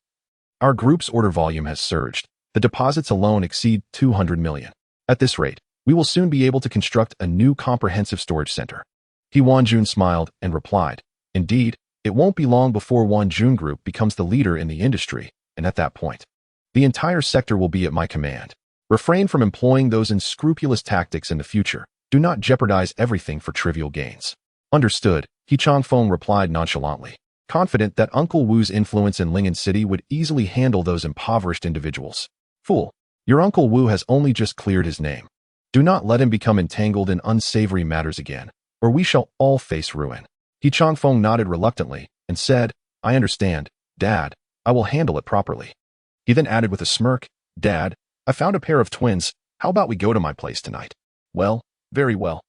our group's order volume has surged. The deposits alone exceed 200 million. At this rate, we will soon be able to construct a new comprehensive storage center." He Wanjun smiled and replied, "Indeed, it won't be long before Wanjun Group becomes the leader in the industry, and at that point, the entire sector will be at my command. Refrain from employing those unscrupulous tactics in the future. Do not jeopardize everything for trivial gains." "Understood," He Changfeng replied nonchalantly, confident that Uncle Wu's influence in Lingen City would easily handle those impoverished individuals. "Fool, your Uncle Wu has only just cleared his name. Do not let him become entangled in unsavory matters again, or we shall all face ruin. He Changfeng nodded reluctantly and said, I understand, Dad. I will handle it properly. He then added with a smirk, Dad, I found a pair of twins. How about we go to my place tonight? Well, very well.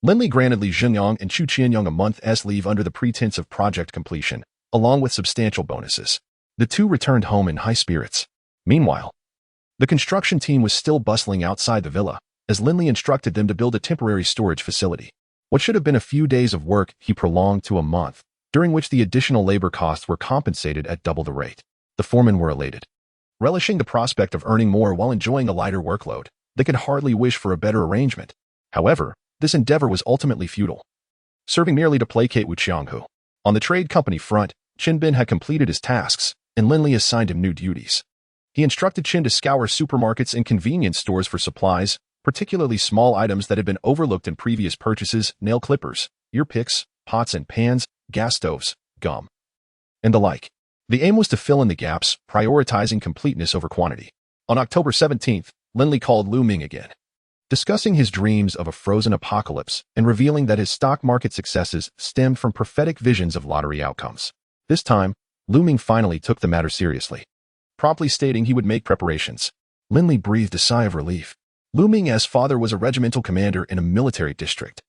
Lin Li granted Li Zhenyang and Chu Qianyang a month's leave under the pretense of project completion, along with substantial bonuses. The two returned home in high spirits. Meanwhile, the construction team was still bustling outside the villa, as Lin Li instructed them to build a temporary storage facility. What should have been a few days of work he prolonged to a month, during which the additional labor costs were compensated at double the rate. The foremen were elated. Relishing the prospect of earning more while enjoying a lighter workload, they could hardly wish for a better arrangement. However, this endeavor was ultimately futile, serving merely to placate Wu Qianghu. On the trade company front, Qin Bin had completed his tasks, and Lin Li assigned him new duties. He instructed Qin to scour supermarkets and convenience stores for supplies, particularly small items that had been overlooked in previous purchases, nail clippers, ear picks, pots and pans, gas stoves, gum, and the like. The aim was to fill in the gaps, prioritizing completeness over quantity. On October 17th, Lin Li called Lu Ming again, discussing his dreams of a frozen apocalypse and revealing that his stock market successes stemmed from prophetic visions of lottery outcomes. This time, Lu Ming finally took the matter seriously, promptly stating he would make preparations. Lin Li breathed a sigh of relief. Lu Ming's father was a regimental commander in a military district.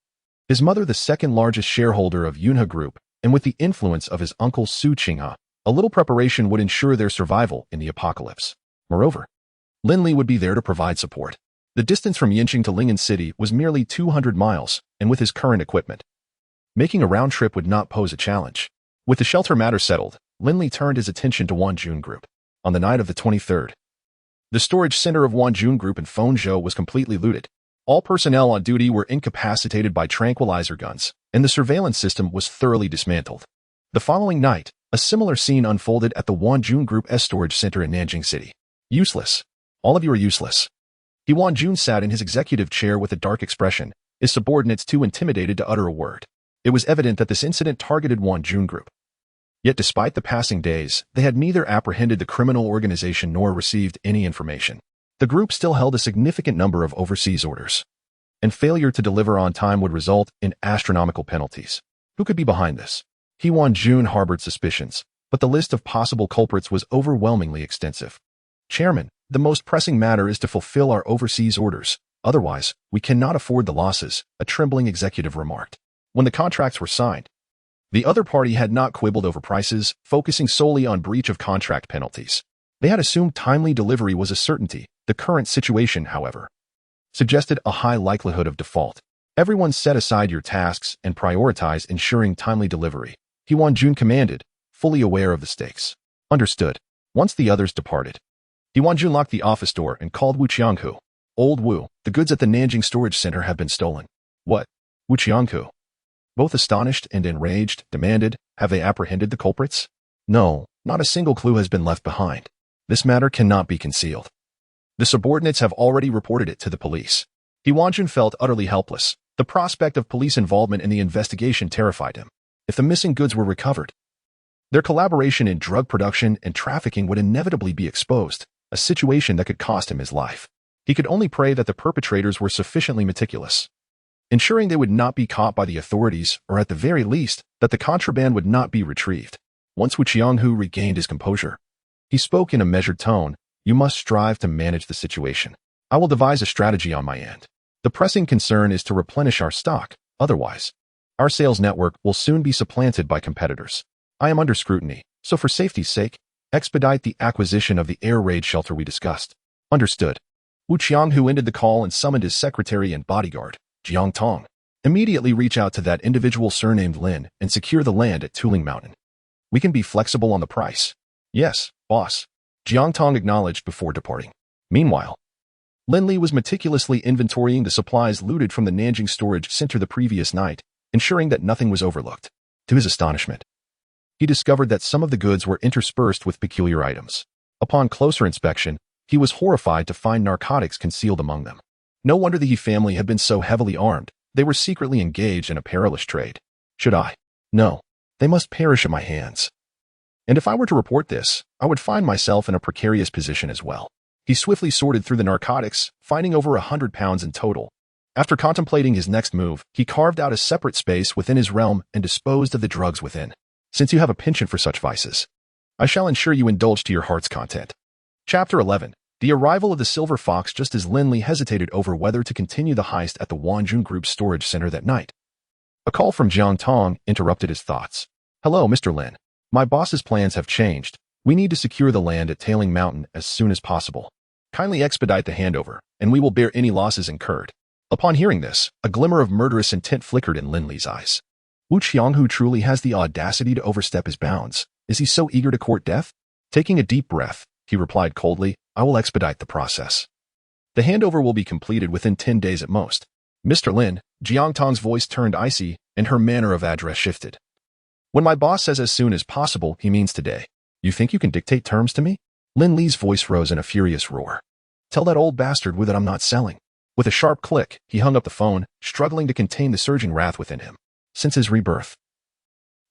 His mother the second largest shareholder of Yunhe Group, and with the influence of his uncle Su Qinghe, a little preparation would ensure their survival in the apocalypse. Moreover, Lin Li would be there to provide support. The distance from Yinqing to Lingen City was merely 200 miles, and with his current equipment, making a round trip would not pose a challenge. With the shelter matter settled, Lin Li turned his attention to Wanjun Group. On the night of the 23rd, the storage center of Wanjun Group in Fenzhou was completely looted. All personnel on duty were incapacitated by tranquilizer guns, and the surveillance system was thoroughly dismantled. The following night, a similar scene unfolded at the Wanjun Group's storage center in Nanjing City. Useless. All of you are useless. He Wanjun sat in his executive chair with a dark expression, his subordinates too intimidated to utter a word. It was evident that this incident targeted Wanjun Group. Yet despite the passing days, they had neither apprehended the criminal organization nor received any information. The group still held a significant number of overseas orders, and failure to deliver on time would result in astronomical penalties. Who could be behind this? He Wanjun harbored suspicions, but the list of possible culprits was overwhelmingly extensive. Chairman, the most pressing matter is to fulfill our overseas orders. Otherwise, we cannot afford the losses, a trembling executive remarked. When the contracts were signed, the other party had not quibbled over prices, focusing solely on breach of contract penalties. They had assumed timely delivery was a certainty. The current situation, however, suggested a high likelihood of default. Everyone set aside your tasks and prioritize ensuring timely delivery. He Wanjun commanded, fully aware of the stakes. Understood. Once the others departed, He Wanjun locked the office door and called Wu Qianghu. Old Wu, the goods at the Nanjing storage center have been stolen. What? Wu Qianghu, both astonished and enraged, demanded, have they apprehended the culprits? No, not a single clue has been left behind. This matter cannot be concealed. The subordinates have already reported it to the police. He Wanjun felt utterly helpless. The prospect of police involvement in the investigation terrified him. If the missing goods were recovered, their collaboration in drug production and trafficking would inevitably be exposed, a situation that could cost him his life. He could only pray that the perpetrators were sufficiently meticulous, ensuring they would not be caught by the authorities, or at the very least, that the contraband would not be retrieved. Once Wu Qianghu regained his composure, he spoke in a measured tone, "You must strive to manage the situation. I will devise a strategy on my end. The pressing concern is to replenish our stock, otherwise, our sales network will soon be supplanted by competitors. I am under scrutiny, so for safety's sake, expedite the acquisition of the air raid shelter we discussed." Understood. Wu Qianghu ended the call and summoned his secretary and bodyguard, Jiang Tong. Immediately reach out to that individual surnamed Lin and secure the land at Tuling Mountain. We can be flexible on the price. Yes, boss. Jiang Tong acknowledged before departing. Meanwhile, Lin Li was meticulously inventorying the supplies looted from the Nanjing storage center the previous night, ensuring that nothing was overlooked. To his astonishment, he discovered that some of the goods were interspersed with peculiar items. Upon closer inspection, he was horrified to find narcotics concealed among them. No wonder the He family had been so heavily armed. They were secretly engaged in a perilous trade. Should I? No. They must perish at my hands. And if I were to report this, I would find myself in a precarious position as well. He swiftly sorted through the narcotics, finding over 100 pounds in total, After contemplating his next move, he carved out a separate space within his realm and disposed of the drugs within. Since you have a penchant for such vices, I shall ensure you indulge to your heart's content. Chapter 11. The arrival of the Silver Fox just as Lin Li hesitated over whether to continue the heist at the Wanjun Group's storage center that night. A call from Jiang Tong interrupted his thoughts. Hello, Mr. Lin. My boss's plans have changed. We need to secure the land at Tailing Mountain as soon as possible. Kindly expedite the handover, and we will bear any losses incurred. Upon hearing this, a glimmer of murderous intent flickered in Lin Li's eyes. Wu Qianghu truly has the audacity to overstep his bounds. Is he so eager to court death? Taking a deep breath, he replied coldly, I will expedite the process. The handover will be completed within 10 days at most. Mr. Lin, Jiang Tong's voice turned icy, and her manner of address shifted. When my boss says as soon as possible, he means today. You think you can dictate terms to me? Lin Li's voice rose in a furious roar. Tell that old bastard that I'm not selling. With a sharp click, he hung up the phone, struggling to contain the surging wrath within him. Since his rebirth,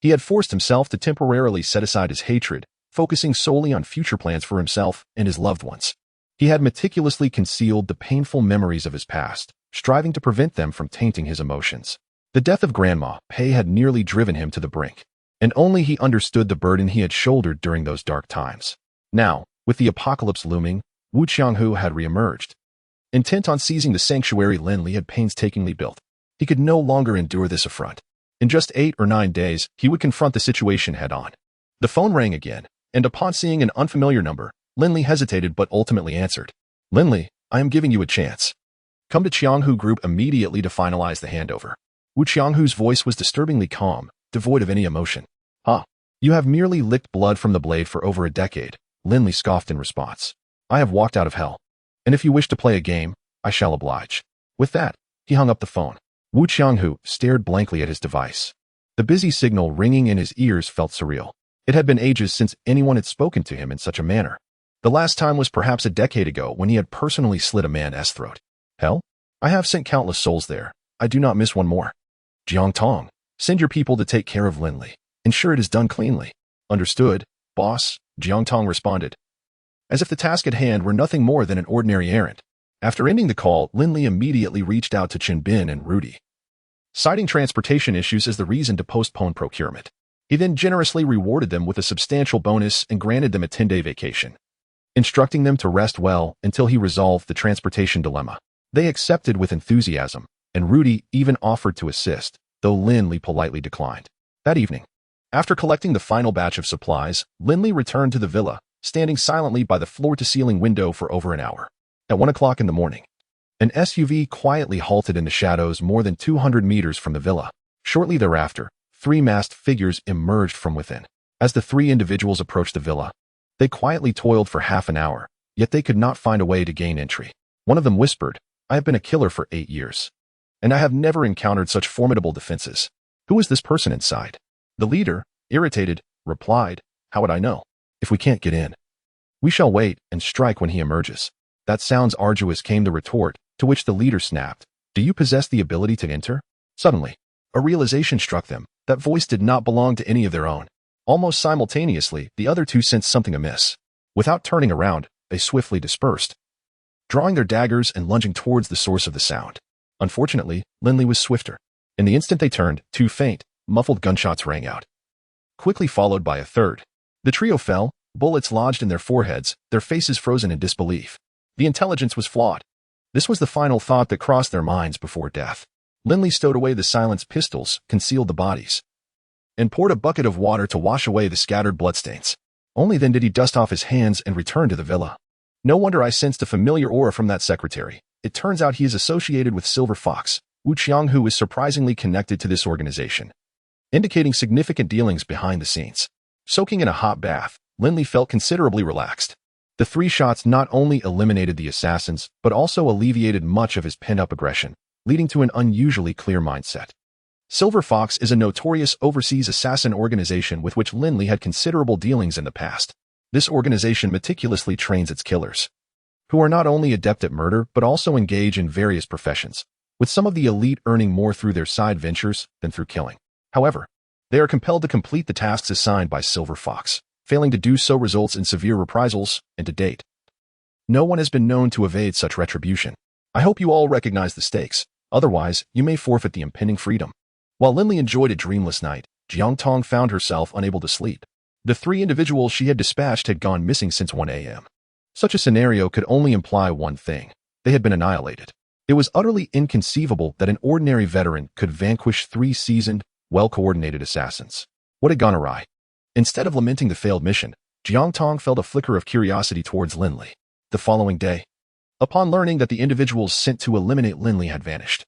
he had forced himself to temporarily set aside his hatred, focusing solely on future plans for himself and his loved ones. He had meticulously concealed the painful memories of his past, striving to prevent them from tainting his emotions. The death of Grandma Pei had nearly driven him to the brink, and only he understood the burden he had shouldered during those dark times. Now, with the apocalypse looming, Wu Qianghu had reemerged. Intent on seizing the sanctuary Lin Li had painstakingly built, he could no longer endure this affront. In just 8 or 9 days, he would confront the situation head-on. The phone rang again, and upon seeing an unfamiliar number, Lin Li hesitated but ultimately answered. Lin Li, I am giving you a chance. Come to Qianghu Group immediately to finalize the handover. Wu Qianghu's voice was disturbingly calm, devoid of any emotion. You have merely licked blood from the blade for over a decade, Lin Li scoffed in response. I have walked out of hell. And if you wish to play a game, I shall oblige. With that, he hung up the phone. Wu Qianghu stared blankly at his device. The busy signal ringing in his ears felt surreal. It had been ages since anyone had spoken to him in such a manner. The last time was perhaps a decade ago when he had personally slit a man's throat. Hell? I have sent countless souls there. I do not miss one more. Jiang Tong, send your people to take care of Lin Li. Ensure it is done cleanly. Understood, boss, Jiang Tong responded. As if the task at hand were nothing more than an ordinary errand. After ending the call, Lin Li immediately reached out to Chen Bin and Rudy, citing transportation issues as the reason to postpone procurement. He then generously rewarded them with a substantial bonus and granted them a 10-day vacation, instructing them to rest well until he resolved the transportation dilemma. They accepted with enthusiasm, and Rudy even offered to assist, though Lin Li politely declined. That evening, after collecting the final batch of supplies, Lin Li returned to the villa, standing silently by the floor-to-ceiling window for over an hour. At 1 o'clock in the morning, an SUV quietly halted in the shadows more than 200 meters from the villa. Shortly thereafter, 3 masked figures emerged from within. As the 3 individuals approached the villa, they quietly toiled for half an hour, yet they could not find a way to gain entry. One of them whispered, I have been a killer for 8 years, and I have never encountered such formidable defenses. Who is this person inside? The leader, irritated, replied, How would I know? If we can't get in, we shall wait and strike when he emerges. That sounds arduous, came the retort, to which the leader snapped. Do you possess the ability to enter? Suddenly, a realization struck them. That voice did not belong to any of their own. Almost simultaneously, the other 2 sensed something amiss. Without turning around, they swiftly dispersed, drawing their daggers and lunging towards the source of the sound. Unfortunately, Lin Li was swifter. In the instant they turned, 2 faint, muffled gunshots rang out, quickly followed by a third. The trio fell, bullets lodged in their foreheads, their faces frozen in disbelief. The intelligence was flawed. This was the final thought that crossed their minds before death. Lin Li stowed away the silenced pistols, concealed the bodies, and poured a bucket of water to wash away the scattered bloodstains. Only then did he dust off his hands and return to the villa. No wonder I sensed a familiar aura from that secretary. It turns out he is associated with Silver Fox. Wu Qianghu is surprisingly connected to this organization, indicating significant dealings behind the scenes. Soaking in a hot bath, Lin Li felt considerably relaxed. The 3 shots not only eliminated the assassins, but also alleviated much of his pent-up aggression, leading to an unusually clear mindset. Silver Fox is a notorious overseas assassin organization with which Lin Li had considerable dealings in the past. This organization meticulously trains its killers, who are not only adept at murder but also engage in various professions, with some of the elite earning more through their side ventures than through killing. However, they are compelled to complete the tasks assigned by Silver Fox. Failing to do so results in severe reprisals, and to date, no one has been known to evade such retribution. I hope you all recognize the stakes. Otherwise, you may forfeit the impending freedom. While Lin Li enjoyed a dreamless night, Jiang Tong found herself unable to sleep. The three individuals she had dispatched had gone missing since 1 a.m. Such a scenario could only imply one thing: they had been annihilated. It was utterly inconceivable that an ordinary veteran could vanquish 3 seasoned, well-coordinated assassins. What had gone awry? Instead of lamenting the failed mission, Jiang Tong felt a flicker of curiosity towards Lin Li. The following day, upon learning that the individuals sent to eliminate Lin Li had vanished,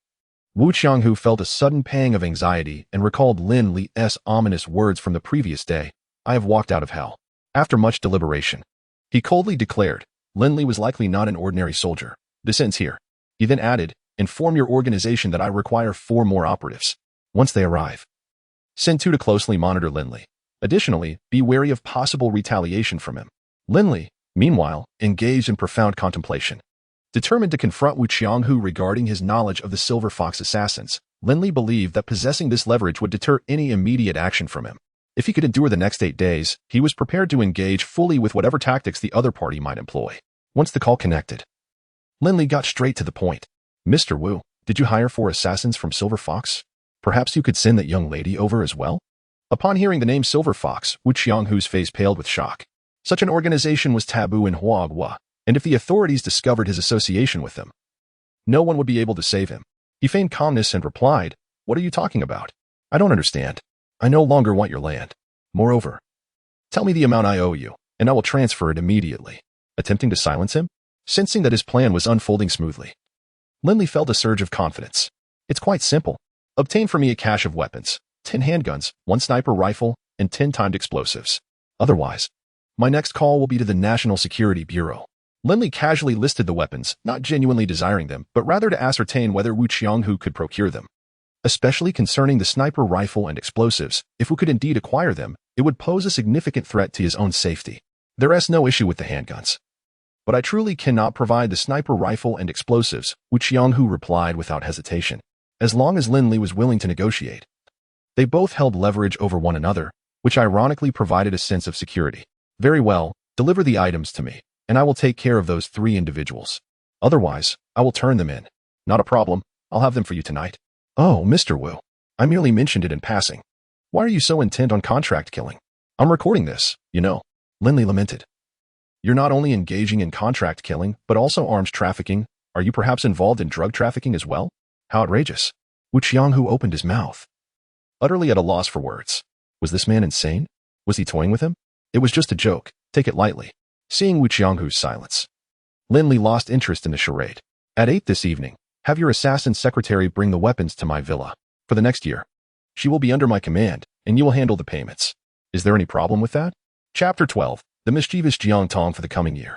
Wu Qianghu felt a sudden pang of anxiety and recalled Lin Li's ominous words from the previous day: "I have walked out of hell." After much deliberation, he coldly declared, Lin Li was likely not an ordinary soldier. This ends here. He then added, "Inform your organization that I require 4 more operatives. Once they arrive, send 2 to closely monitor Lin Li. Additionally, be wary of possible retaliation from him." Lin Li, meanwhile, engaged in profound contemplation. Determined to confront Wu Qianghu regarding his knowledge of the Silver Fox assassins, Lin Li believed that possessing this leverage would deter any immediate action from him. If he could endure the next 8 days, he was prepared to engage fully with whatever tactics the other party might employ. Once the call connected, Lin Li got straight to the point. "Mr. Wu, did you hire 4 assassins from Silver Fox? Perhaps you could send that young lady over as well?" Upon hearing the name Silver Fox, Wu Qianghu's face paled with shock. Such an organization was taboo in Huagua, and if the authorities discovered his association with them, no one would be able to save him. He feigned calmness and replied, "What are you talking about? I don't understand. I no longer want your land. Moreover, tell me the amount I owe you, and I will transfer it immediately." Attempting to silence him, sensing that his plan was unfolding smoothly, Lin Li felt a surge of confidence. "It's quite simple. Obtain for me a cache of weapons, 10 handguns, 1 sniper rifle, and 10 timed explosives. Otherwise, my next call will be to the National Security Bureau." Lin Li casually listed the weapons, not genuinely desiring them, but rather to ascertain whether Wu Qianghu could procure them. Especially concerning the sniper rifle and explosives, if Wu could indeed acquire them, it would pose a significant threat to his own safety. There is no issue with the handguns, but I truly cannot provide the sniper rifle and explosives, Wu Qianghu replied without hesitation. As long as Lin Li was willing to negotiate, they both held leverage over one another, which ironically provided a sense of security. "Very well, deliver the items to me, and I will take care of those 3 individuals. Otherwise, I will turn them in." "Not a problem. I'll have them for you tonight." "Oh, Mr. Wu, I merely mentioned it in passing. Why are you so intent on contract killing? I'm recording this, you know." Lin Li lamented. "You're not only engaging in contract killing, but also arms trafficking. Are you perhaps involved in drug trafficking as well? How outrageous." Wu Qianghu opened his mouth, utterly at a loss for words. Was this man insane? Was he toying with him? It was just a joke. Take it lightly. Seeing Wu Qianghu's silence, Lin Li lost interest in the charade. "At 8 this evening, have your assassin secretary bring the weapons to my villa. For the next year, she will be under my command, and you will handle the payments. Is there any problem with that?" Chapter 12. The mischievous Jiang Tong for the coming year.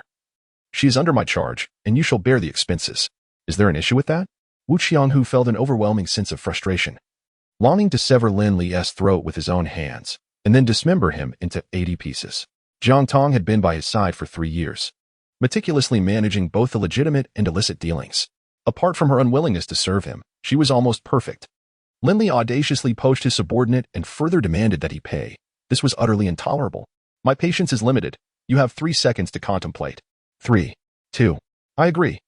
"She is under my charge, and you shall bear the expenses. Is there an issue with that?" Wu Qianghu felt an overwhelming sense of frustration. Longing to sever Lin Li's throat with his own hands, and then dismember him into 80 pieces. Jiang Tong had been by his side for 3 years, meticulously managing both the legitimate and illicit dealings. Apart from her unwillingness to serve him, she was almost perfect. Lin Li audaciously poached his subordinate and further demanded that he pay. This was utterly intolerable. "My patience is limited. You have 3 seconds to contemplate." 3, 2. "I agree."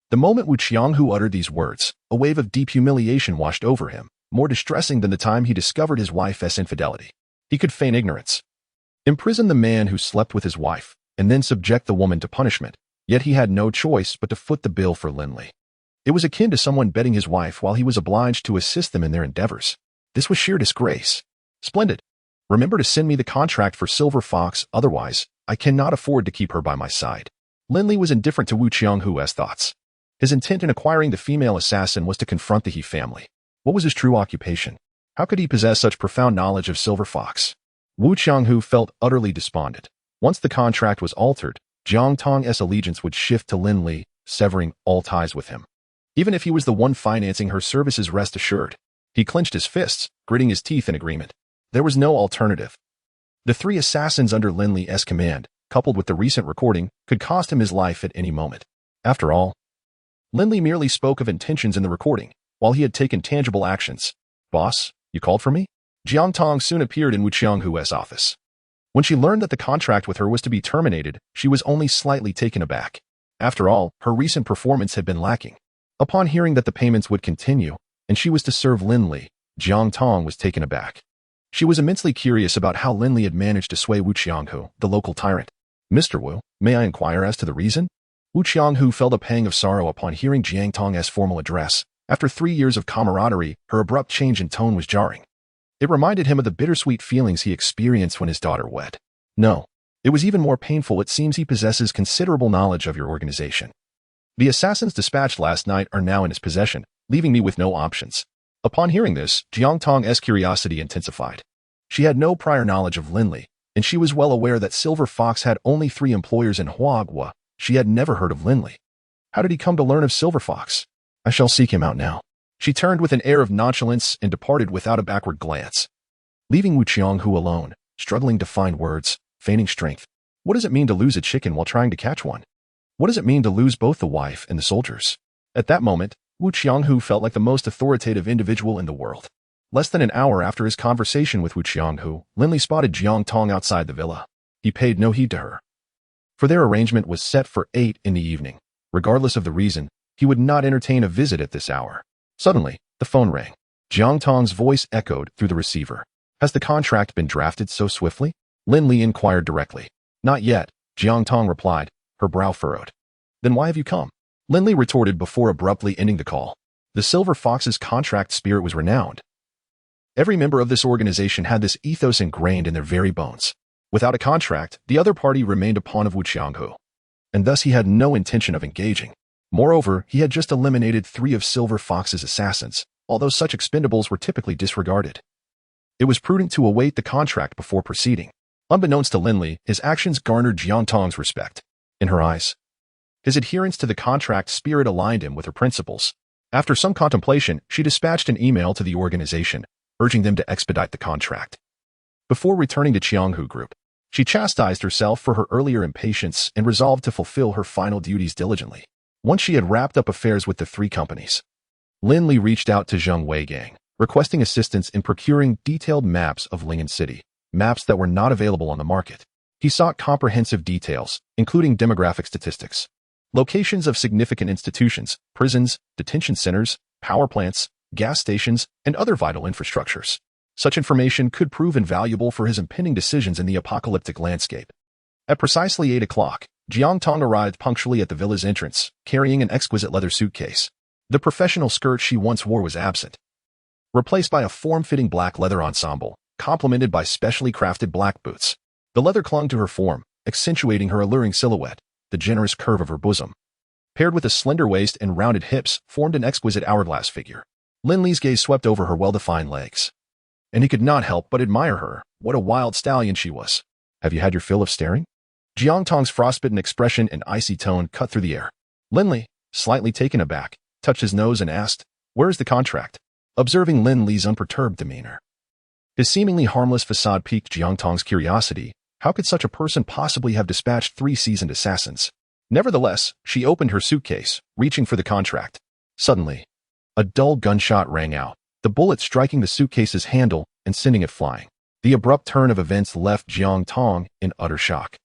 The moment Wu Qianghu uttered these words, a wave of deep humiliation washed over him, more distressing than the time he discovered his wife's infidelity. He could feign ignorance, imprison the man who slept with his wife, and then subject the woman to punishment. Yet he had no choice but to foot the bill for Lin Li. It was akin to someone betting his wife while he was obliged to assist them in their endeavors. This was sheer disgrace. "Splendid. Remember to send me the contract for Silver Fox, otherwise, I cannot afford to keep her by my side." Lin Li was indifferent to Wu Qianghu's thoughts. His intent in acquiring the female assassin was to confront the He family. What was his true occupation? How could he possess such profound knowledge of Silver Fox? Wu Qianghu felt utterly despondent. Once the contract was altered, Jiang Tong's allegiance would shift to Lin Li, severing all ties with him. Even if he was the one financing her services, rest assured. He clenched his fists, gritting his teeth in agreement. There was no alternative. The 3 assassins under Lin Li's command, coupled with the recent recording, could cost him his life at any moment. After all, Lin Li merely spoke of intentions in the recording, while he had taken tangible actions. "Boss, you called for me?" Jiang Tong soon appeared in Wu Qianghu's office. When she learned that the contract with her was to be terminated, she was only slightly taken aback. After all, her recent performance had been lacking. Upon hearing that the payments would continue, and she was to serve Lin Li, Jiang Tong was taken aback. She was immensely curious about how Lin Li had managed to sway Wu Qianghu, the local tyrant. Mr. Wu, may I inquire as to the reason? Wu Qianghu felt a pang of sorrow upon hearing Jiang Tong's formal address. After 3 years of camaraderie, her abrupt change in tone was jarring. It reminded him of the bittersweet feelings he experienced when his daughter wed. No. It was even more painful. It seems he possesses considerable knowledge of your organization. The assassins dispatched last night are now in his possession, leaving me with no options. Upon hearing this, Jiang Tong's curiosity intensified. She had no prior knowledge of Lin Li, and she was well aware that Silver Fox had only 3 employers in Huagua. She had never heard of Lin Li. How did he come to learn of Silver Fox? I shall seek him out now. She turned with an air of nonchalance and departed without a backward glance, leaving Wu Qianghu alone, struggling to find words, feigning strength. What does it mean to lose a chicken while trying to catch one? What does it mean to lose both the wife and the soldiers? At that moment, Wu Qianghu felt like the most authoritative individual in the world. Less than an hour after his conversation with Wu Qianghu, Lin Li spotted Jiang Tong outside the villa. He paid no heed to her, for their arrangement was set for 8 in the evening. Regardless of the reason, he would not entertain a visit at this hour. Suddenly, the phone rang. Jiang Tong's voice echoed through the receiver. Has the contract been drafted so swiftly? Lin Li inquired directly. Not yet, Jiang Tong replied, her brow furrowed. Then why have you come? Lin Li retorted before abruptly ending the call. The Silver Fox's contract spirit was renowned. Every member of this organization had this ethos ingrained in their very bones. Without a contract, the other party remained a pawn of Wu Qianghu, and thus he had no intention of engaging. Moreover, he had just eliminated 3 of Silver Fox's assassins, although such expendables were typically disregarded. It was prudent to await the contract before proceeding. Unbeknownst to Lin Li, his actions garnered Jiang Tong's respect. In her eyes, his adherence to the contract spirit aligned him with her principles. After some contemplation, she dispatched an email to the organization, urging them to expedite the contract. Before returning to Qianghu Group, she chastised herself for her earlier impatience and resolved to fulfill her final duties diligently. Once she had wrapped up affairs with the 3 companies, Lin Li reached out to Zheng Weigang, requesting assistance in procuring detailed maps of Lingen City, maps that were not available on the market. He sought comprehensive details, including demographic statistics, locations of significant institutions, prisons, detention centers, power plants, gas stations, and other vital infrastructures. Such information could prove invaluable for his impending decisions in the apocalyptic landscape. At precisely 8 o'clock, Jiang Tong arrived punctually at the villa's entrance, carrying an exquisite leather suitcase. The professional skirt she once wore was absent, replaced by a form-fitting black leather ensemble, complemented by specially crafted black boots. The leather clung to her form, accentuating her alluring silhouette. The generous curve of her bosom, paired with a slender waist and rounded hips, formed an exquisite hourglass figure. Lin Li's gaze swept over her well-defined legs, and he could not help but admire her. What a wild stallion she was. Have you had your fill of staring? Jiang Tong's frostbitten expression and icy tone cut through the air. Lin Li, slightly taken aback, touched his nose and asked, "Where is the contract?" Observing Lin Li's unperturbed demeanor, his seemingly harmless facade piqued Jiang Tong's curiosity. How could such a person possibly have dispatched 3 seasoned assassins? Nevertheless, she opened her suitcase, reaching for the contract. Suddenly, a dull gunshot rang out, the bullet striking the suitcase's handle and sending it flying. The abrupt turn of events left Jiang Tong in utter shock.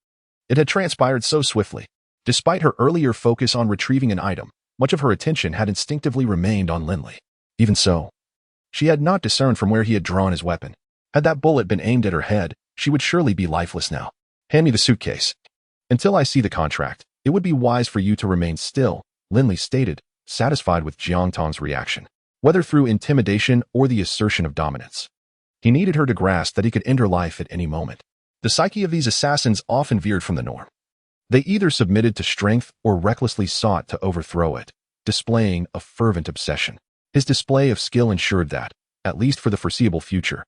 It had transpired so swiftly. Despite her earlier focus on retrieving an item, much of her attention had instinctively remained on Lin Li. Even so, she had not discerned from where he had drawn his weapon. Had that bullet been aimed at her head, she would surely be lifeless now. Hand me the suitcase. Until I see the contract, it would be wise for you to remain still, Lin Li stated, satisfied with Jiang Tong's reaction. Whether through intimidation or the assertion of dominance, he needed her to grasp that he could end her life at any moment. The psyche of these assassins often veered from the norm. They either submitted to strength or recklessly sought to overthrow it, displaying a fervent obsession. His display of skill ensured that, at least for the foreseeable future,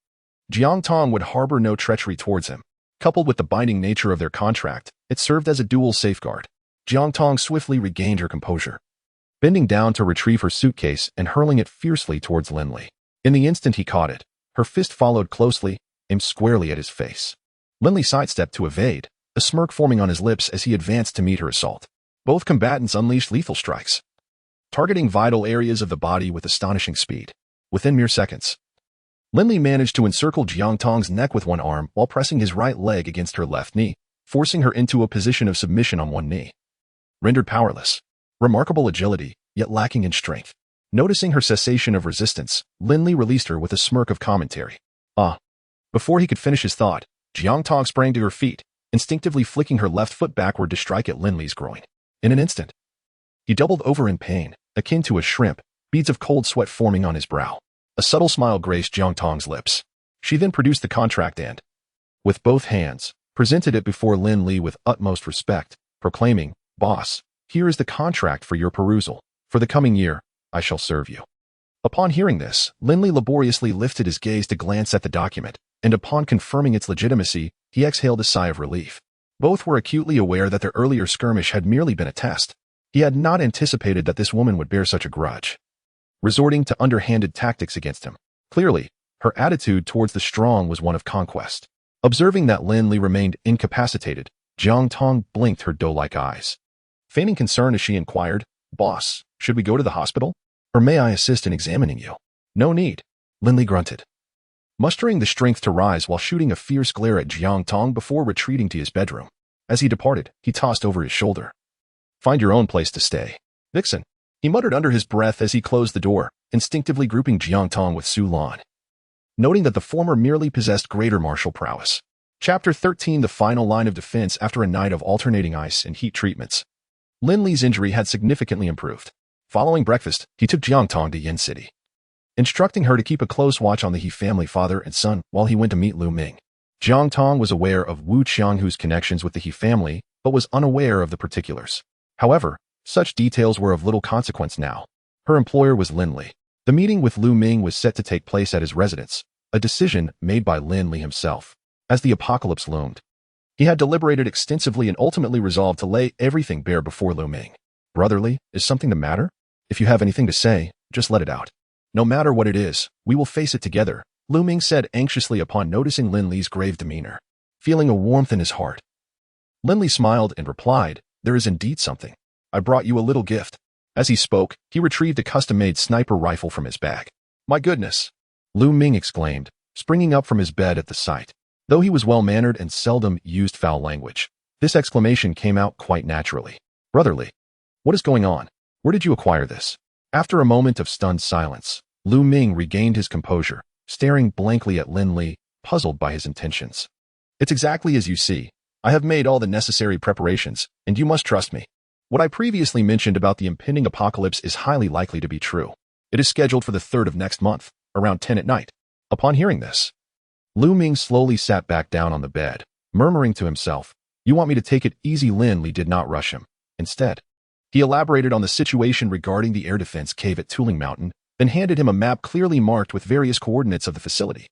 Jiang Tong would harbor no treachery towards him. Coupled with the binding nature of their contract, it served as a dual safeguard. Jiang Tong swiftly regained her composure, bending down to retrieve her suitcase and hurling it fiercely towards Lin Li. In the instant he caught it, her fist followed closely, aimed squarely at his face. Lin Li sidestepped to evade, a smirk forming on his lips as he advanced to meet her assault. Both combatants unleashed lethal strikes, targeting vital areas of the body with astonishing speed. Within mere seconds, Lin Li managed to encircle Jiang Tong's neck with one arm while pressing his right leg against her left knee, forcing her into a position of submission on one knee. Rendered powerless, remarkable agility, yet lacking in strength. Noticing her cessation of resistance, Lin Li released her with a smirk of commentary. Ah. Before he could finish his thought, Jiang Tong sprang to her feet, instinctively flicking her left foot backward to strike at Lin Li's groin. In an instant, he doubled over in pain, akin to a shrimp, beads of cold sweat forming on his brow. A subtle smile graced Jiang Tong's lips. She then produced the contract and, with both hands, presented it before Lin Li with utmost respect, proclaiming, "Boss, here is the contract for your perusal. For the coming year, I shall serve you." Upon hearing this, Lin Li laboriously lifted his gaze to glance at the document, and upon confirming its legitimacy, he exhaled a sigh of relief. Both were acutely aware that their earlier skirmish had merely been a test. He had not anticipated that this woman would bear such a grudge, resorting to underhanded tactics against him. Clearly, her attitude towards the strong was one of conquest. Observing that Lin Li remained incapacitated, Jiang Tong blinked her doe-like eyes. Feigning concern as she inquired, "Boss, should we go to the hospital? Or may I assist in examining you?" "No need," Lin Li grunted, mustering the strength to rise while shooting a fierce glare at Jiang Tong before retreating to his bedroom. As he departed, he tossed over his shoulder, "Find your own place to stay, Vixen," he muttered under his breath as he closed the door, instinctively grouping Jiang Tong with Su Lan, noting that the former merely possessed greater martial prowess. Chapter 13: The final line of defense after a night of alternating ice and heat treatments. Lin Li's injury had significantly improved. Following breakfast, he took Jiang Tong to Yin City, instructing her to keep a close watch on the He family father and son while he went to meet Lu Ming. Jiang Tong was aware of Wu Qianghu's connections with the He family, but was unaware of the particulars. However, such details were of little consequence now. Her employer was Lin Li. The meeting with Lu Ming was set to take place at his residence, a decision made by Lin Li himself. As the apocalypse loomed, he had deliberated extensively and ultimately resolved to lay everything bare before Lu Ming. "Brotherly, is something the matter? If you have anything to say, just let it out." "No matter what it is, we will face it together," Lu Ming said anxiously upon noticing Lin Li's grave demeanor. Feeling a warmth in his heart, Lin Li smiled and replied, "There is indeed something. I brought you a little gift." As he spoke, he retrieved a custom-made sniper rifle from his bag. "My goodness!" Lu Ming exclaimed, springing up from his bed at the sight. Though he was well-mannered and seldom used foul language, this exclamation came out quite naturally. "Brotherly, what is going on? Where did you acquire this?" After a moment of stunned silence, Lu Ming regained his composure, staring blankly at Lin Li, puzzled by his intentions. "It's exactly as you see. I have made all the necessary preparations, and you must trust me. What I previously mentioned about the impending apocalypse is highly likely to be true. It is scheduled for the 3rd of next month, around 10 at night." Upon hearing this, Lu Ming slowly sat back down on the bed, murmuring to himself, "You want me to take it easy?" Lin Li did not rush him. Instead, he elaborated on the situation regarding the air defense cave at Tooling Mountain, then handed him a map clearly marked with various coordinates of the facility.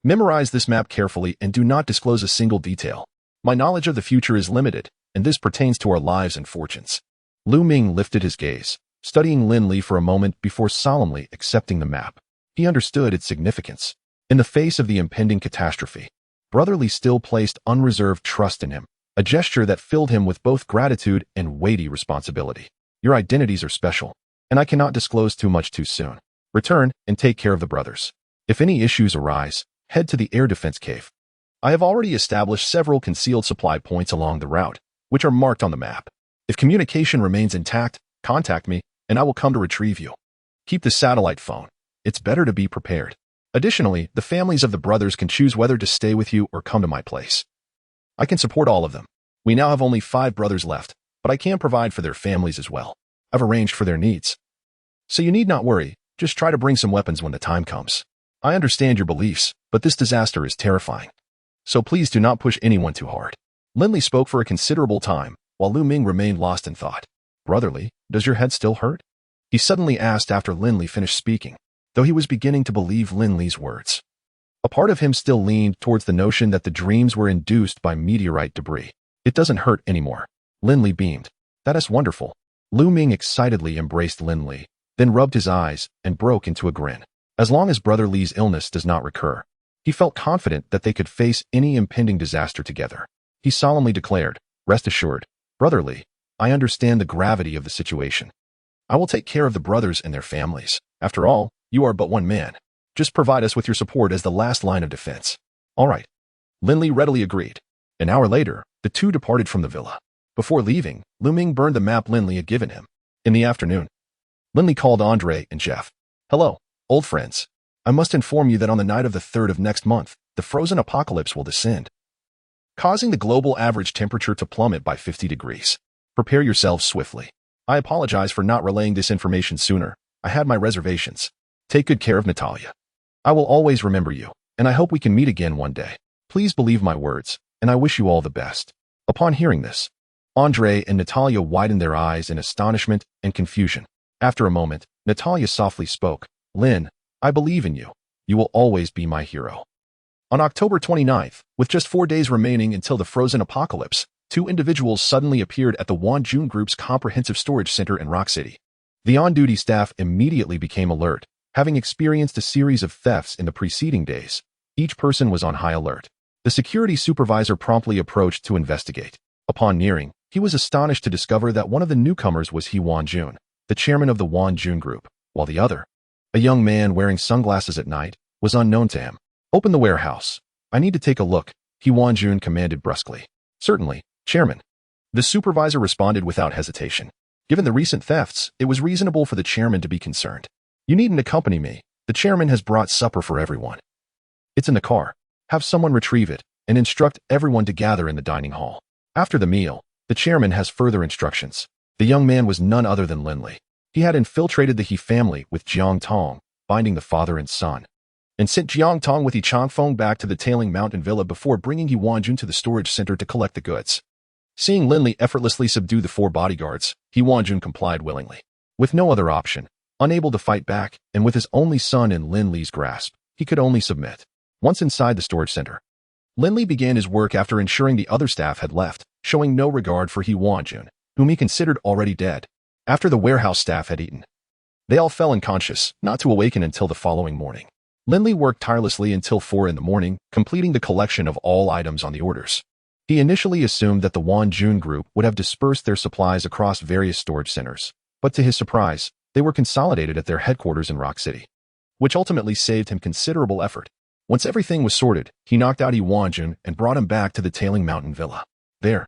"Memorize this map carefully and do not disclose a single detail. My knowledge of the future is limited, and this pertains to our lives and fortunes." Lu Ming lifted his gaze, studying Lin Li for a moment before solemnly accepting the map. He understood its significance. In the face of the impending catastrophe, Brotherly still placed unreserved trust in him, a gesture that filled him with both gratitude and weighty responsibility. "Your identities are special, and I cannot disclose too much too soon. Return and take care of the brothers. If any issues arise, head to the air defense cave. I have already established several concealed supply points along the route, which are marked on the map. If communication remains intact, contact me, and I will come to retrieve you. Keep the satellite phone. It's better to be prepared. Additionally, the families of the brothers can choose whether to stay with you or come to my place. I can support all of them. We now have only 5 brothers left, but I can provide for their families as well. I've arranged for their needs. So you need not worry, just try to bring some weapons when the time comes. I understand your beliefs, but this disaster is terrifying. So please do not push anyone too hard." Lin Li spoke for a considerable time, while Lu Ming remained lost in thought. "Brotherly, does your head still hurt?" he suddenly asked after Lin Li finished speaking, though he was beginning to believe Lin Li's words. A part of him still leaned towards the notion that the dreams were induced by meteorite debris. "It doesn't hurt anymore." Lin Li beamed. "That is wonderful." Lu Ming excitedly embraced Lin Li, then rubbed his eyes and broke into a grin. As long as Brother Li's illness does not recur, he felt confident that they could face any impending disaster together. He solemnly declared, "Rest assured, Brother Li, I understand the gravity of the situation. I will take care of the brothers and their families. After all, you are but one man. Just provide us with your support as the last line of defense." "All right." Lin Li readily agreed. An hour later, the two departed from the villa. Before leaving, Lu Ming burned the map Lin Li had given him. In the afternoon, Lin Li called Andre and Jeff. Hello, old friends. I must inform you that on the night of the 3rd of next month, the frozen apocalypse will descend, causing the global average temperature to plummet by 50 degrees. Prepare yourselves swiftly. I apologize for not relaying this information sooner. I had my reservations. Take good care of Natalia. I will always remember you, and I hope we can meet again one day. Please believe my words, and I wish you all the best. Upon hearing this, Andre and Natalia widened their eyes in astonishment and confusion. After a moment, Natalia softly spoke. Lin, I believe in you. You will always be my hero. On October 29th, with just 4 days remaining until the frozen apocalypse, 2 individuals suddenly appeared at the Wanjun Group's comprehensive storage center in Rock City. The on-duty staff immediately became alert, having experienced a series of thefts in the preceding days. Each person was on high alert. The security supervisor promptly approached to investigate. Upon nearing, he was astonished to discover that one of the newcomers was He Wanjun, the chairman of the Wanjun Group, while the other, a young man wearing sunglasses at night, was unknown to him. Open the warehouse. I need to take a look, He Wanjun commanded brusquely. Certainly, Chairman. The supervisor responded without hesitation. Given the recent thefts, it was reasonable for the chairman to be concerned. You needn't accompany me. The chairman has brought supper for everyone. It's in the car. Have someone retrieve it, and instruct everyone to gather in the dining hall. After the meal, the chairman has further instructions. The young man was none other than Lin Li. He had infiltrated the He family with Jiang Tong, binding the father and son, and sent Jiang Tong with He Changfeng back to the Tailing Mountain Villa before bringing He Wanjun to the storage center to collect the goods. Seeing Lin Li effortlessly subdue the 4 bodyguards, He Wanjun complied willingly. With no other option, unable to fight back, and with his only son in Lin Li's grasp, he could only submit. Once inside the storage center, Lin Li began his work after ensuring the other staff had left, showing no regard for He Wanjun, whom he considered already dead. After the warehouse staff had eaten, they all fell unconscious, not to awaken until the following morning. Lin Li worked tirelessly until 4 in the morning, completing the collection of all items on the orders. He initially assumed that the Wanjun Group would have dispersed their supplies across various storage centers, but to his surprise, they were consolidated at their headquarters in Rock City, which ultimately saved him considerable effort. Once everything was sorted, he knocked out He Wanjun and brought him back to the Tailing Mountain Villa. There,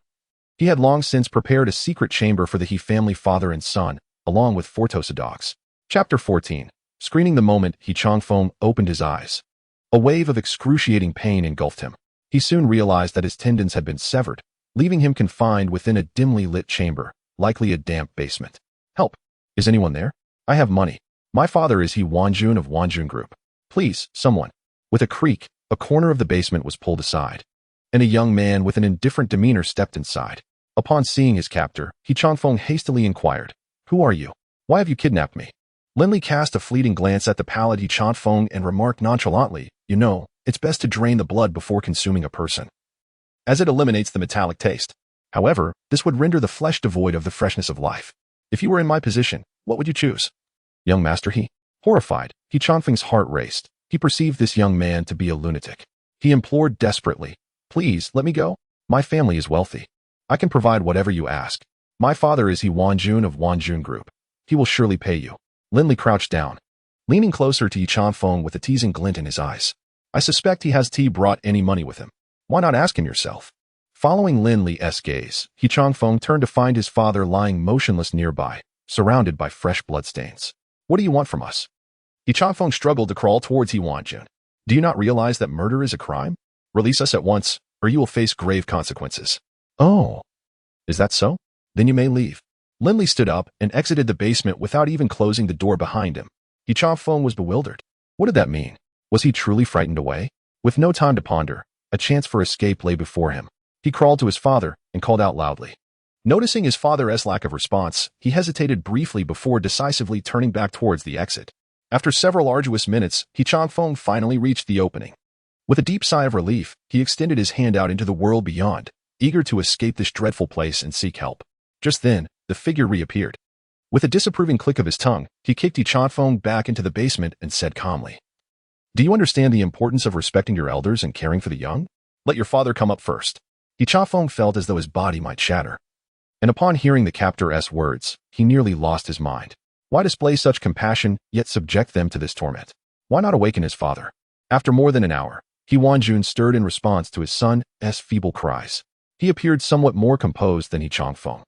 he had long since prepared a secret chamber for the He family father and son, along with 4 Tosa dogs. Chapter 14. Screening the moment He Changfeng opened his eyes. A wave of excruciating pain engulfed him. He soon realized that his tendons had been severed, leaving him confined within a dimly lit chamber, likely a damp basement. Help! Is anyone there? I have money. My father is He Wanjun of Wanjun Group. Please, someone. With a creak, a corner of the basement was pulled aside, and a young man with an indifferent demeanor stepped inside. Upon seeing his captor, He Changfeng hastily inquired, Who are you? Why have you kidnapped me? Lin Li cast a fleeting glance at the pallid He Changfeng and remarked nonchalantly, You know, it's best to drain the blood before consuming a person, as it eliminates the metallic taste. However, this would render the flesh devoid of the freshness of life. If you were in my position, what would you choose? Young master He. Horrified, He Changfeng's heart raced. He perceived this young man to be a lunatic. He implored desperately, Please, let me go. My family is wealthy. I can provide whatever you ask. My father is He Wanjun of Wanjun Group. He will surely pay you. Lin Li crouched down, leaning closer to He Changfeng with a teasing glint in his eyes. I suspect he has brought any money with him. Why not ask him yourself? Following Lin Li's gaze, He Changfeng turned to find his father lying motionless nearby, surrounded by fresh bloodstains. What do you want from us? He Changfeng struggled to crawl towards He Wanjun. Do you not realize that murder is a crime? Release us at once, or you will face grave consequences. Oh, is that so? Then you may leave. Lin Li stood up and exited the basement without even closing the door behind him. He Changfeng was bewildered. What did that mean? Was he truly frightened away? With no time to ponder, a chance for escape lay before him. He crawled to his father and called out loudly. Noticing his father's lack of response, he hesitated briefly before decisively turning back towards the exit. After several arduous minutes, He Changfeng finally reached the opening. With a deep sigh of relief, he extended his hand out into the world beyond, eager to escape this dreadful place and seek help. Just then, the figure reappeared. With a disapproving click of his tongue, he kicked He Changfeng back into the basement and said calmly, Do you understand the importance of respecting your elders and caring for the young? Let your father come up first. He Changfeng felt as though his body might shatter. And upon hearing the captor's words, he nearly lost his mind. Why display such compassion, yet subject them to this torment? Why not awaken his father? After more than an hour, He Wanjun stirred in response to his son's feeble cries. He appeared somewhat more composed than He Changfeng.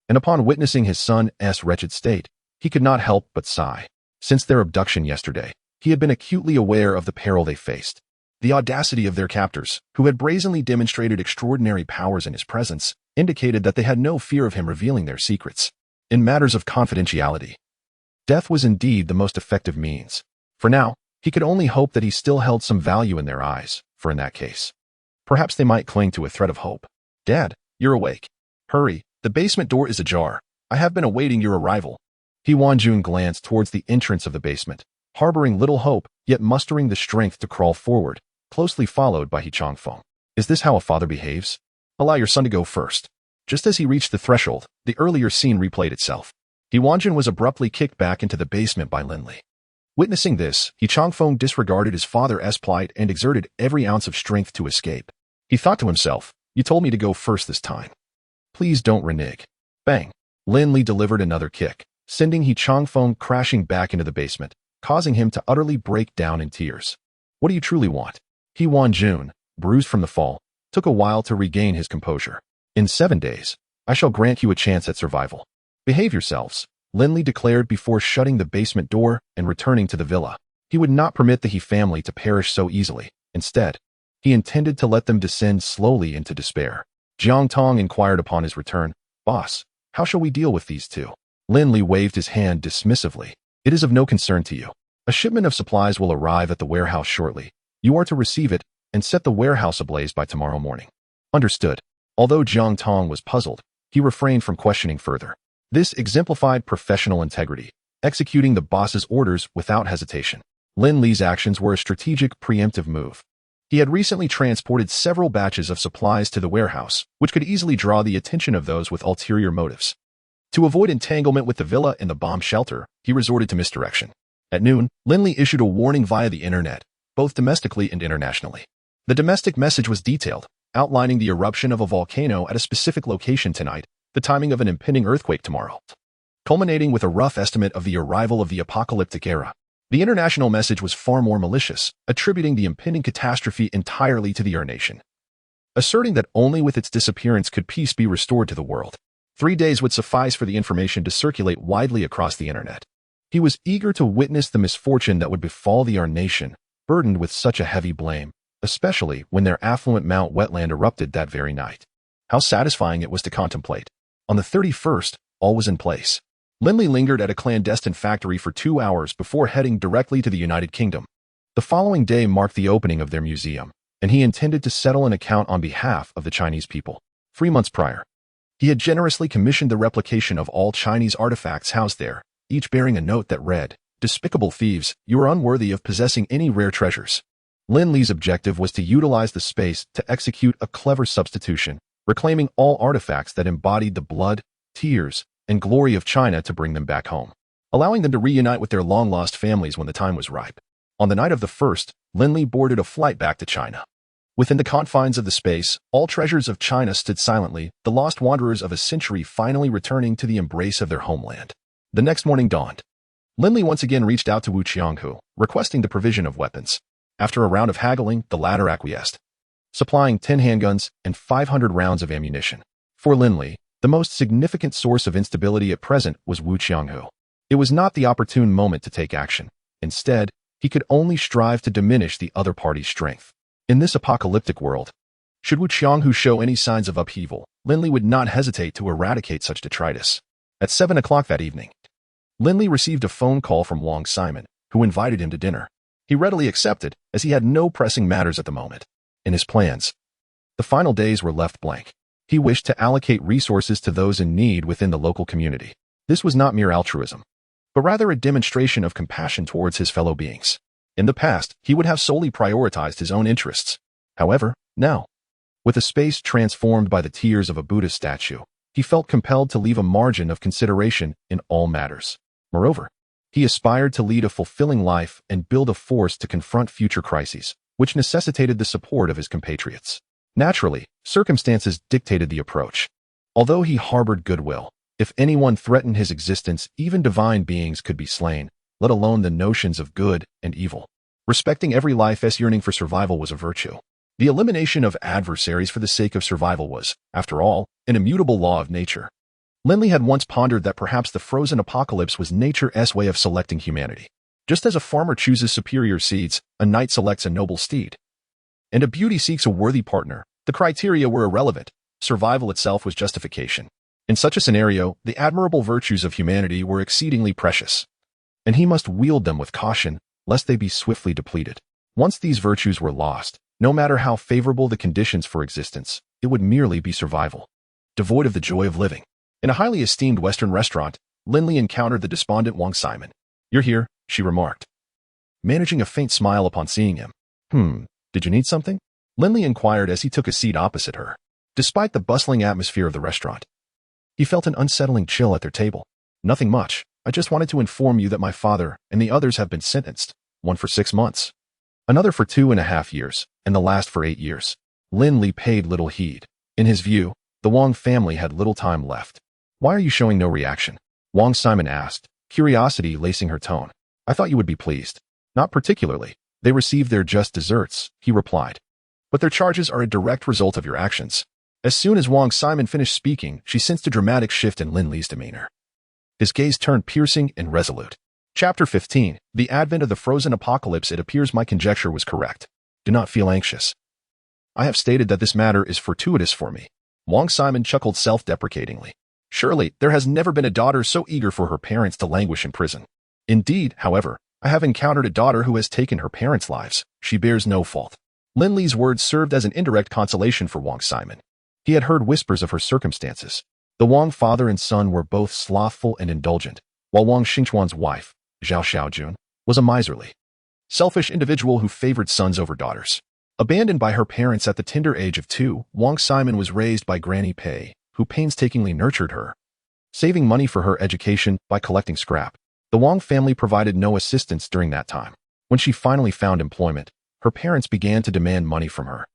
And upon witnessing his son's wretched state, He could not help but sigh. Since their abduction yesterday, he had been acutely aware of the peril they faced. The audacity of their captors, who had brazenly demonstrated extraordinary powers in his presence, indicated that they had no fear of him revealing their secrets. In matters of confidentiality, death was indeed the most effective means. For now, he could only hope that he still held some value in their eyes, for in that case, perhaps they might cling to a thread of hope. "Dad, you're awake. Hurry, the basement door is ajar. I have been awaiting your arrival." He Wanjun glanced towards the entrance of the basement, harboring little hope, yet mustering the strength to crawl forward, closely followed by He Changfeng. "Is this how a father behaves? Allow your son to go first." Just as he reached the threshold, the earlier scene replayed itself. He Wanjun was abruptly kicked back into the basement by Lin Li. Witnessing this, He Changfeng disregarded his father's plight and exerted every ounce of strength to escape. He thought to himself, "You told me to go first this time. Please don't renege." Bang! Lin Li delivered another kick, sending He Changfeng crashing back into the basement, causing him to utterly break down in tears. "What do you truly want?" He Wanjun, bruised from the fall, took a while to regain his composure. "In 7 days, I shall grant you a chance at survival. Behave yourselves," Lin Li declared before shutting the basement door and returning to the villa. He would not permit the He family to perish so easily. Instead, he intended to let them descend slowly into despair. Jiang Tong inquired upon his return, "Boss, how shall we deal with these two?" Lin Li waved his hand dismissively. "It is of no concern to you. A shipment of supplies will arrive at the warehouse shortly. You are to receive it and set the warehouse ablaze by tomorrow morning." Understood. Although Jiang Tong was puzzled, he refrained from questioning further. This exemplified professional integrity, executing the boss's orders without hesitation. Lin Li's actions were a strategic, preemptive move. He had recently transported several batches of supplies to the warehouse, which could easily draw the attention of those with ulterior motives. To avoid entanglement with the villa and the bomb shelter, he resorted to misdirection. At noon, Lin Li issued a warning via the internet, both domestically and internationally. The domestic message was detailed, outlining the eruption of a volcano at a specific location tonight, the timing of an impending earthquake tomorrow, culminating with a rough estimate of the arrival of the apocalyptic era. The international message was far more malicious, attributing the impending catastrophe entirely to the Ur nation, asserting that only with its disappearance could peace be restored to the world. 3 days would suffice for the information to circulate widely across the internet. He was eager to witness the misfortune that would befall the Ur nation, burdened with such a heavy blame, especially when their affluent Mount wetland erupted that very night. How satisfying it was to contemplate. On the 31st, all was in place. Lin Li lingered at a clandestine factory for 2 hours before heading directly to the United Kingdom. The following day marked the opening of their museum, and he intended to settle an account on behalf of the Chinese people. 3 months prior, he had generously commissioned the replication of all Chinese artifacts housed there, each bearing a note that read, "Despicable thieves, you are unworthy of possessing any rare treasures." Lin Li's objective was to utilize the space to execute a clever substitution, reclaiming all artifacts that embodied the blood, tears, and glory of China to bring them back home, allowing them to reunite with their long-lost families when the time was ripe. On the night of the 1st, Lin Li boarded a flight back to China. Within the confines of the space, all treasures of China stood silently, the lost wanderers of a century finally returning to the embrace of their homeland. The next morning dawned. Lin Li once again reached out to Wu Qianghu, requesting the provision of weapons. After a round of haggling, the latter acquiesced, supplying 10 handguns and 500 rounds of ammunition. For Lin Li, the most significant source of instability at present was Wu Qianghu. It was not the opportune moment to take action. Instead, he could only strive to diminish the other party's strength. In this apocalyptic world, should Wu Qianghu show any signs of upheaval, Lin Li would not hesitate to eradicate such detritus. At 7 o'clock that evening, Lin Li received a phone call from Wang Simon, who invited him to dinner. He readily accepted, as he had no pressing matters at the moment. In his plans, the final days were left blank. He wished to allocate resources to those in need within the local community. This was not mere altruism, but rather a demonstration of compassion towards his fellow beings. In the past, he would have solely prioritized his own interests. However, now, with a space transformed by the tears of a Buddhist statue, he felt compelled to leave a margin of consideration in all matters. Moreover, he aspired to lead a fulfilling life and build a force to confront future crises, which necessitated the support of his compatriots. Naturally, circumstances dictated the approach. Although he harbored goodwill, if anyone threatened his existence, even divine beings could be slain, let alone the notions of good and evil. Respecting every life's yearning for survival was a virtue. The elimination of adversaries for the sake of survival was, after all, an immutable law of nature. Lin Li had once pondered that perhaps the frozen apocalypse was nature's way of selecting humanity. Just as a farmer chooses superior seeds, a knight selects a noble steed, and a beauty seeks a worthy partner, the criteria were irrelevant. Survival itself was justification. In such a scenario, the admirable virtues of humanity were exceedingly precious, and he must wield them with caution, lest they be swiftly depleted. Once these virtues were lost, no matter how favorable the conditions for existence, it would merely be survival, devoid of the joy of living. In a highly esteemed Western restaurant, Lin Li encountered the despondent Wang Simon. "You're here," she remarked, managing a faint smile upon seeing him. Did you need something?" Lin Li inquired as he took a seat opposite her. Despite the bustling atmosphere of the restaurant, he felt an unsettling chill at their table. "Nothing much. I just wanted to inform you that my father and the others have been sentenced, one for 6 months, another for 2.5 years, and the last for 8 years. Lin Li paid little heed. In his view, the Wang family had little time left. "Why are you showing no reaction?" Wang Simon asked, curiosity lacing her tone. "I thought you would be pleased." "Not particularly. They received their just deserts," he replied. "But their charges are a direct result of your actions." As soon as Wang Simon finished speaking, she sensed a dramatic shift in Lin Li's demeanor. His gaze turned piercing and resolute. Chapter 15. The Advent of the Frozen Apocalypse. It appears my conjecture was correct. Do not feel anxious. I have stated that this matter is fortuitous for me. Wang Simon chuckled self-deprecatingly. Surely, there has never been a daughter so eager for her parents to languish in prison. Indeed, however, I have encountered a daughter who has taken her parents' lives. She bears no fault. Lin Li's words served as an indirect consolation for Wang Simon. He had heard whispers of her circumstances. The Wang father and son were both slothful and indulgent, while Wang Xingchuan's wife, Zhao Xiaojun, was a miserly, selfish individual who favored sons over daughters. Abandoned by her parents at the tender age of 2, Wang Simon was raised by Granny Pei, who painstakingly nurtured her, saving money for her education by collecting scrap. The Wang family provided no assistance during that time. When she finally found employment, her parents began to demand money from her,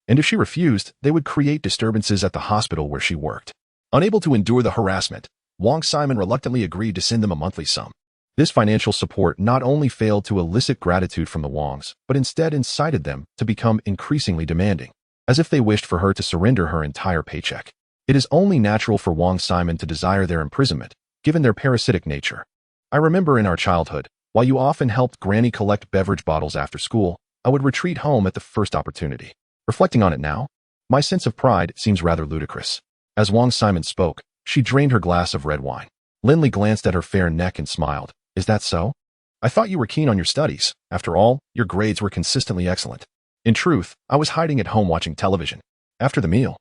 and if she refused, they would create disturbances at the hospital where she worked. Unable to endure the harassment, Wang Simon reluctantly agreed to send them a monthly sum. This financial support not only failed to elicit gratitude from the Wangs, but instead incited them to become increasingly demanding, as if they wished for her to surrender her entire paycheck. It is only natural for Wang Simon to desire their imprisonment, given their parasitic nature. I remember in our childhood, while you often helped Granny collect beverage bottles after school, I would retreat home at the first opportunity. Reflecting on it now, my sense of pride seems rather ludicrous. As Wang Simon spoke, she drained her glass of red wine. Lin Li glanced at her fair neck and smiled. "Is that so? I thought you were keen on your studies. After all, your grades were consistently excellent." "In truth, I was hiding at home watching television." After the meal,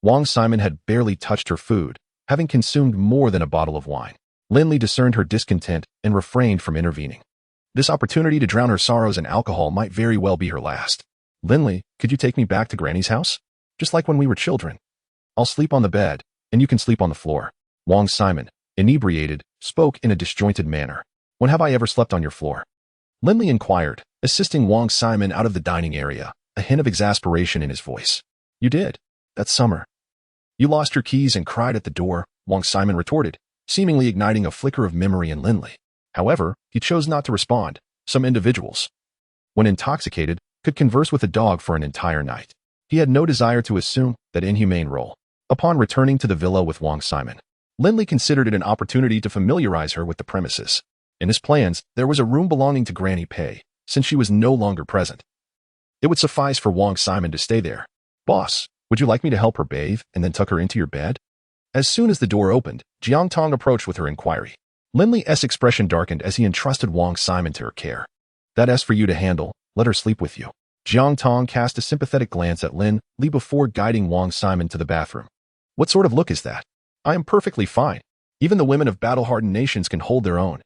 Wang Simon had barely touched her food, having consumed more than a bottle of wine. Lin Li discerned her discontent and refrained from intervening. This opportunity to drown her sorrows in alcohol might very well be her last. "Lin Li, could you take me back to Granny's house? Just like when we were children. I'll sleep on the bed, and you can sleep on the floor." Wang Simon, inebriated, spoke in a disjointed manner. "When have I ever slept on your floor?" Lin Li inquired, assisting Wang Simon out of the dining area, a hint of exasperation in his voice. "You did. That summer. You lost your keys and cried at the door," Wang Simon retorted, seemingly igniting a flicker of memory in Lin Li. However, he chose not to respond. Some individuals, when intoxicated, could converse with a dog for an entire night. He had no desire to assume that inhumane role. Upon returning to the villa with Wang Simon, Lin Li considered it an opportunity to familiarize her with the premises. In his plans, there was a room belonging to Granny Pei, since she was no longer present. It would suffice for Wang Simon to stay there. "Boss, would you like me to help her bathe and then tuck her into your bed?" As soon as the door opened, Jiang Tong approached with her inquiry. Lin Li's expression darkened as he entrusted Wang Simon to her care. "That's for you to handle. Let her sleep with you." Jiang Tong cast a sympathetic glance at Lin Li before guiding Wang Simon to the bathroom. "What sort of look is that? I am perfectly fine. Even the women of battle-hardened nations can hold their own."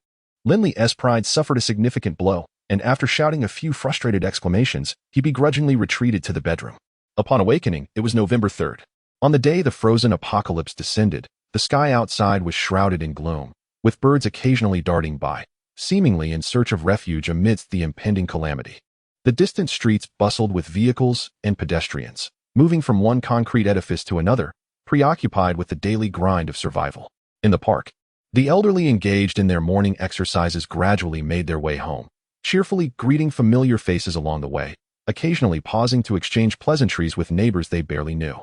Lin Li's pride suffered a significant blow, and after shouting a few frustrated exclamations, he begrudgingly retreated to the bedroom. Upon awakening, it was November 3rd. On the day the frozen apocalypse descended, the sky outside was shrouded in gloom, with birds occasionally darting by, seemingly in search of refuge amidst the impending calamity. The distant streets bustled with vehicles and pedestrians, moving from one concrete edifice to another, preoccupied with the daily grind of survival. In the park, the elderly engaged in their morning exercises gradually made their way home, cheerfully greeting familiar faces along the way, occasionally pausing to exchange pleasantries with neighbors they barely knew.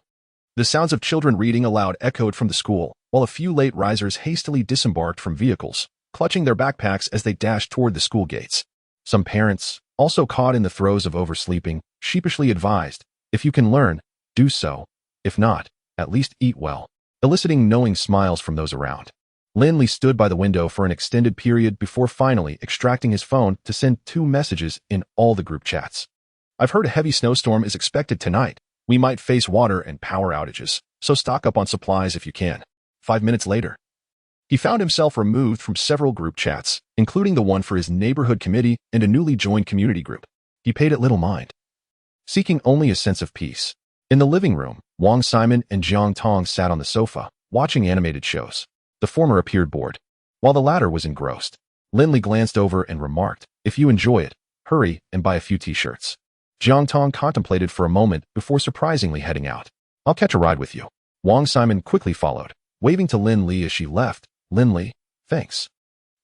The sounds of children reading aloud echoed from the school, while a few late risers hastily disembarked from vehicles, clutching their backpacks as they dashed toward the school gates. Some parents, also caught in the throes of oversleeping, sheepishly advised, if you can learn, do so. If not, at least eat well, eliciting knowing smiles from those around. Lin Li stood by the window for an extended period before finally extracting his phone to send 2 messages in all the group chats. I've heard a heavy snowstorm is expected tonight. We might face water and power outages, so stock up on supplies if you can. 5 minutes later, he found himself removed from several group chats, including the one for his neighborhood committee and a newly joined community group. He paid it little mind, seeking only a sense of peace. In the living room, Wang Simon and Jiang Tong sat on the sofa, watching animated shows. The former appeared bored, while the latter was engrossed. Lin Li glanced over and remarked, if you enjoy it, hurry and buy a few t-shirts. Jiang Tong contemplated for a moment before surprisingly heading out. I'll catch a ride with you. Wang Simon quickly followed, waving to Lin Li as she left. Lin Li, thanks.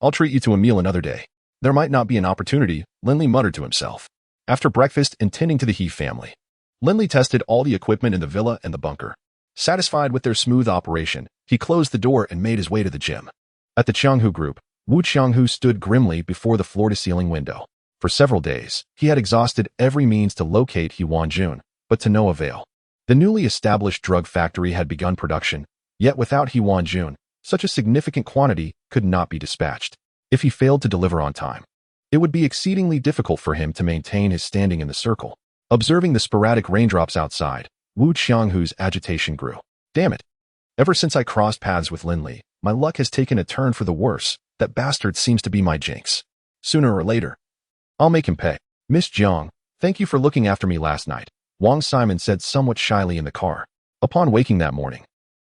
I'll treat you to a meal another day. There might not be an opportunity, Lin Li muttered to himself. After breakfast and tending to the He family, Lin Li tested all the equipment in the villa and the bunker. Satisfied with their smooth operation, he closed the door and made his way to the gym. At the Qianghu group, Wu Qianghu stood grimly before the floor-to-ceiling window. For several days, he had exhausted every means to locate He Wanjun, but to no avail. The newly established drug factory had begun production, yet without He Wanjun, such a significant quantity could not be dispatched. If he failed to deliver on time, it would be exceedingly difficult for him to maintain his standing in the circle. Observing the sporadic raindrops outside, Wu Qianghu's agitation grew. Damn it. Ever since I crossed paths with Lin Li, my luck has taken a turn for the worse. That bastard seems to be my jinx. Sooner or later, I'll make him pay. Miss Jiang, thank you for looking after me last night, Wang Simon said somewhat shyly in the car. Upon waking that morning,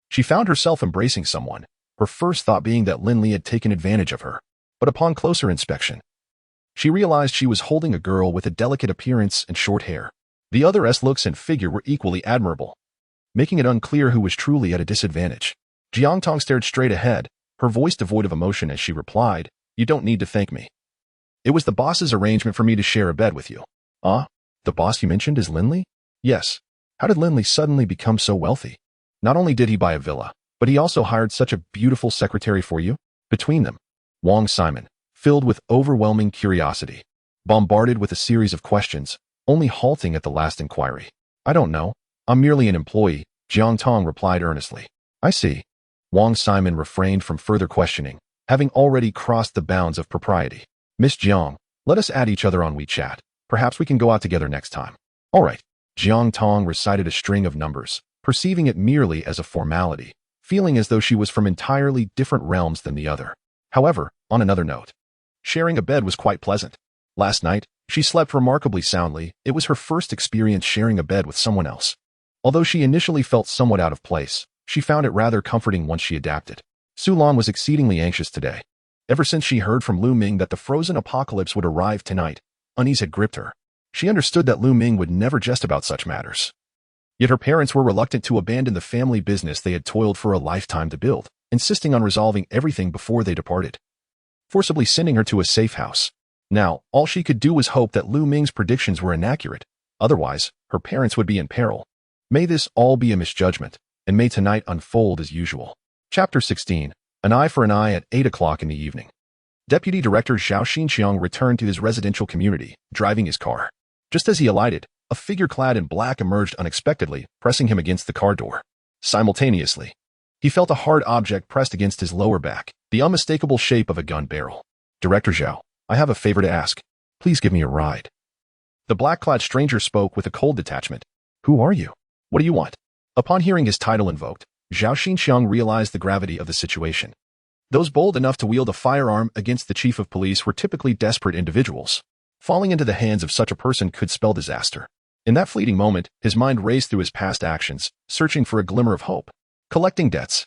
she found herself embracing someone, her first thought being that Lin Li had taken advantage of her. But upon closer inspection, she realized she was holding a girl with a delicate appearance and short hair. The other's looks and figure were equally admirable, making it unclear who was truly at a disadvantage. Jiang Tong stared straight ahead, her voice devoid of emotion as she replied, you don't need to thank me. It was the boss's arrangement for me to share a bed with you. Ah? The boss you mentioned is Lin Li? Yes. How did Lin Li suddenly become so wealthy? Not only did he buy a villa, but he also hired such a beautiful secretary for you? Between them, Wang Simon, filled with overwhelming curiosity, bombarded with a series of questions, only halting at the last inquiry. I don't know. I'm merely an employee, Jiang Tong replied earnestly. I see. Wang Simon refrained from further questioning, having already crossed the bounds of propriety. Miss Jiang, let us add each other on WeChat. Perhaps we can go out together next time. All right. Jiang Tong recited a string of numbers, perceiving it merely as a formality, feeling as though she was from entirely different realms than the other. However, on another note, sharing a bed was quite pleasant. Last night, she slept remarkably soundly. It was her first experience sharing a bed with someone else. Although she initially felt somewhat out of place, she found it rather comforting once she adapted. Su Lan was exceedingly anxious today. Ever since she heard from Lu Ming that the frozen apocalypse would arrive tonight, unease had gripped her. She understood that Lu Ming would never jest about such matters. Yet her parents were reluctant to abandon the family business they had toiled for a lifetime to build, insisting on resolving everything before they departed, forcibly sending her to a safe house. Now, all she could do was hope that Lu Ming's predictions were inaccurate. Otherwise, her parents would be in peril. May this all be a misjudgment, and may tonight unfold as usual. Chapter 16. An eye for an eye at 8 o'clock in the evening. Deputy Director Zhao Xinqiang returned to his residential community, driving his car. Just as he alighted, a figure clad in black emerged unexpectedly, pressing him against the car door. Simultaneously, he felt a hard object pressed against his lower back, the unmistakable shape of a gun barrel. Director Zhao, I have a favor to ask. Please give me a ride. The black-clad stranger spoke with a cold detachment. Who are you? What do you want? Upon hearing his title invoked, Zhao Xinqiang realized the gravity of the situation. Those bold enough to wield a firearm against the chief of police were typically desperate individuals. Falling into the hands of such a person could spell disaster. In that fleeting moment, his mind raced through his past actions, searching for a glimmer of hope. Collecting debts.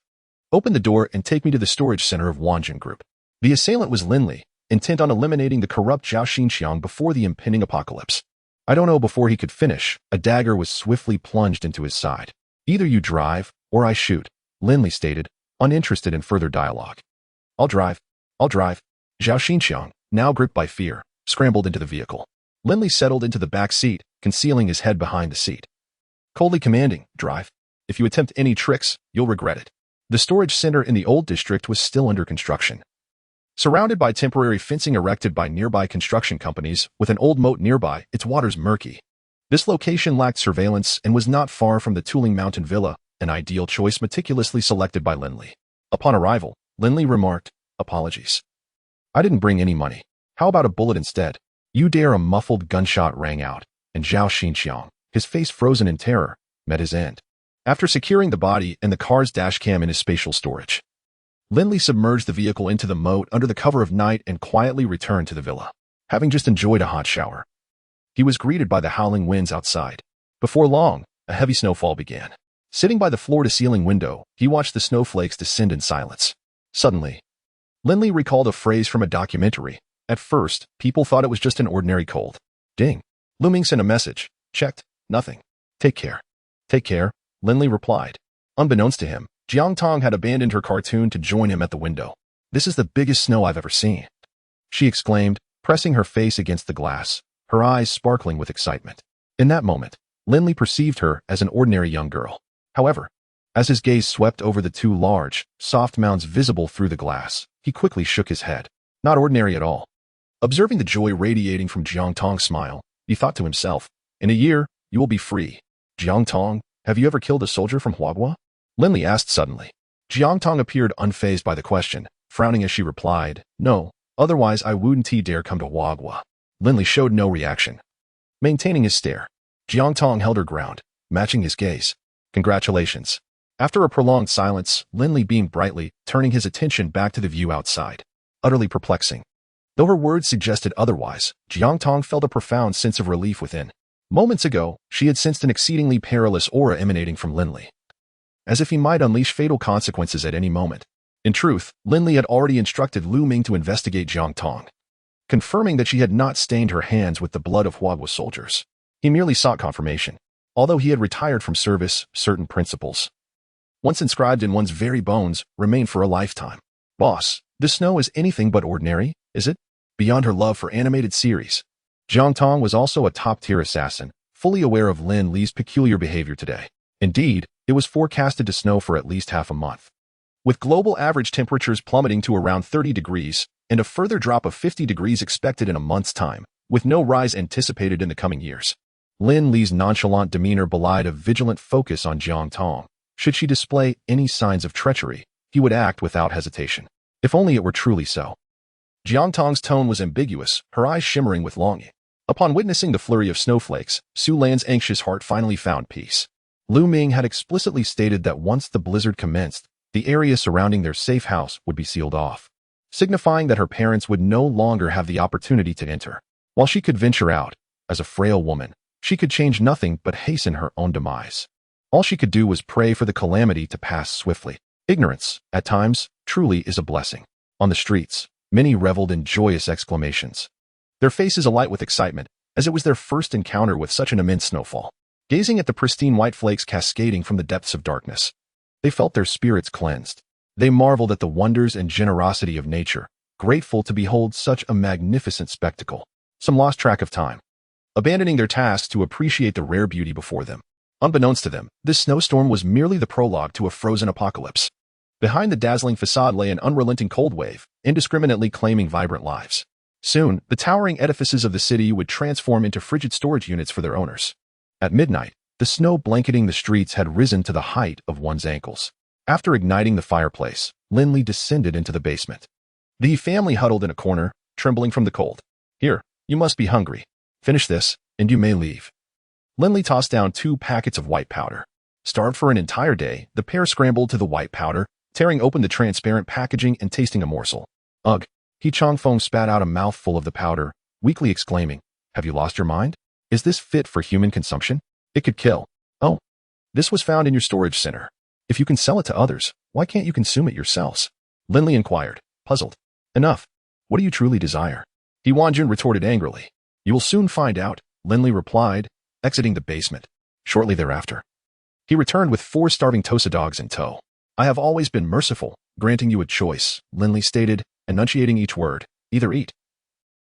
Open the door and take me to the storage center of Wanjun Group. The assailant was Lin Li, intent on eliminating the corrupt Zhao Xinqiang before the impending apocalypse. I don't know before he could finish, a dagger was swiftly plunged into his side. Either you drive, or I shoot, Lin Li stated, uninterested in further dialogue. I'll drive. Zhao Xinqiang, now gripped by fear, scrambled into the vehicle. Lin Li settled into the back seat, concealing his head behind the seat. Coldly commanding, drive. If you attempt any tricks, you'll regret it. The storage center in the old district was still under construction. Surrounded by temporary fencing erected by nearby construction companies, with an old moat nearby, its waters murky. This location lacked surveillance and was not far from the Tuling Mountain Villa, an ideal choice meticulously selected by Lin Li. Upon arrival, Lin Li remarked, "Apologies. I didn't bring any money. How about a bullet instead?" "You dare?" A muffled gunshot rang out, and Zhao Xinxiang, his face frozen in terror, met his end. After securing the body and the car's dashcam in his spatial storage, Lin Li submerged the vehicle into the moat under the cover of night and quietly returned to the villa. Having just enjoyed a hot shower, he was greeted by the howling winds outside. Before long, a heavy snowfall began. Sitting by the floor-to-ceiling window, he watched the snowflakes descend in silence. Suddenly, Lin Li recalled a phrase from a documentary. At first, people thought it was just an ordinary cold. Ding. Lu Ming sent a message. Checked. Nothing. Take care. Take care, Lin Li replied. Unbeknownst to him, Jiang Tong had abandoned her cartoon to join him at the window. "This is the biggest snow I've ever seen," she exclaimed, pressing her face against the glass, her eyes sparkling with excitement. In that moment, Lin Li perceived her as an ordinary young girl. However, as his gaze swept over the two large, soft mounds visible through the glass, he quickly shook his head. Not ordinary at all. Observing the joy radiating from Jiang Tong's smile, he thought to himself, "In a year, you will be free." "Jiang Tong, have you ever killed a soldier from Huagua?" Lin Li asked suddenly. Jiang Tong appeared unfazed by the question, frowning as she replied, "No, otherwise I wouldn't dare come to Huagua." Lin Li showed no reaction. Maintaining his stare, Jiang Tong held her ground, matching his gaze. "Congratulations." After a prolonged silence, Lin Li beamed brightly, turning his attention back to the view outside. Utterly perplexing. Though her words suggested otherwise, Jiang Tong felt a profound sense of relief within. Moments ago, she had sensed an exceedingly perilous aura emanating from Lin Li, as if he might unleash fatal consequences at any moment. In truth, Lin Li had already instructed Lu Ming to investigate Jiang Tong, confirming that she had not stained her hands with the blood of Huagua soldiers. He merely sought confirmation. Although he had retired from service, certain principles, once inscribed in one's very bones, remain for a lifetime. "Boss, this snow is anything but ordinary, is it?" Beyond her love for animated series, Jiang Tong was also a top-tier assassin, fully aware of Lin Li's peculiar behavior today. Indeed, it was forecasted to snow for at least half a month, with global average temperatures plummeting to around 30 degrees and a further drop of 50 degrees expected in a month's time, with no rise anticipated in the coming years. Lin Li's nonchalant demeanor belied a vigilant focus on Jiang Tong. Should she display any signs of treachery, he would act without hesitation. If only it were truly so. Jiang Tong's tone was ambiguous, her eyes shimmering with longing. Upon witnessing the flurry of snowflakes, Su Lan's anxious heart finally found peace. Lu Ming had explicitly stated that once the blizzard commenced, the area surrounding their safe house would be sealed off, signifying that her parents would no longer have the opportunity to enter. While she could venture out, as a frail woman, she could change nothing but hasten her own demise. All she could do was pray for the calamity to pass swiftly. Ignorance, at times, truly is a blessing. On the streets, many reveled in joyous exclamations, their faces alight with excitement, as it was their first encounter with such an immense snowfall. Gazing at the pristine white flakes cascading from the depths of darkness, they felt their spirits cleansed. They marveled at the wonders and generosity of nature, grateful to behold such a magnificent spectacle. Some lost track of time, abandoning their tasks to appreciate the rare beauty before them. Unbeknownst to them, this snowstorm was merely the prologue to a frozen apocalypse. Behind the dazzling facade lay an unrelenting cold wave, indiscriminately claiming vibrant lives. Soon, the towering edifices of the city would transform into frigid storage units for their owners. At midnight, the snow blanketing the streets had risen to the height of one's ankles. After igniting the fireplace, Lin Li descended into the basement. The family huddled in a corner, trembling from the cold. "Here, you must be hungry. Finish this, and you may leave." Lin Li tossed down 2 packets of white powder. Starved for an entire day, the pair scrambled to the white powder, tearing open the transparent packaging and tasting a morsel. "Ugh." He Chong Feng spat out a mouthful of the powder, weakly exclaiming, "Have you lost your mind? Is this fit for human consumption? It could kill." "Oh, this was found in your storage center. If you can sell it to others, why can't you consume it yourselves?" Lin Li inquired, puzzled. "Enough. What do you truly desire?" He Wanjun retorted angrily. "You will soon find out," Lin Li replied, exiting the basement. Shortly thereafter, he returned with 4 starving Tosa dogs in tow. "I have always been merciful, granting you a choice," Lin Li stated, enunciating each word. "Either eat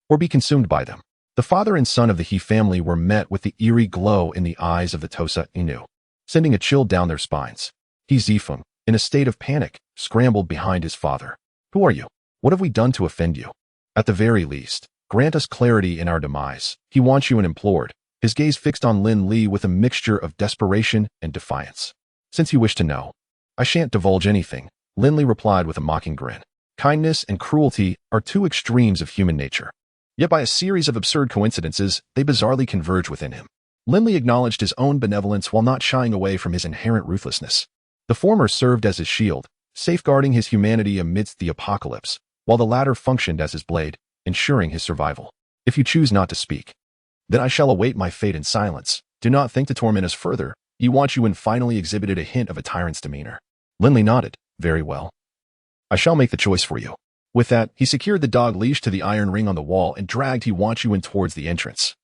or be consumed by them." The father and son of the He family were met with the eerie glow in the eyes of the Tosa Inu, sending a chill down their spines. He Zifeng, in a state of panic, scrambled behind his father. "Who are you? What have we done to offend you? At the very least, grant us clarity in our demise," he wants you and implored, his gaze fixed on Lin Li with a mixture of desperation and defiance. "Since you wish to know, I shan't divulge anything," Lin Li replied with a mocking grin. Kindness and cruelty are two extremes of human nature. Yet by a series of absurd coincidences, they bizarrely converge within him. Lin Li acknowledged his own benevolence while not shying away from his inherent ruthlessness. The former served as his shield, safeguarding his humanity amidst the apocalypse, while the latter functioned as his blade, ensuring his survival. "If you choose not to speak, then I shall await my fate in silence. Do not think to torment us further," Yuan finally exhibited a hint of a tyrant's demeanor. Lin Li nodded. "Very well. I shall make the choice for you." With that, he secured the dog leash to the iron ring on the wall and dragged Yuan towards the entrance,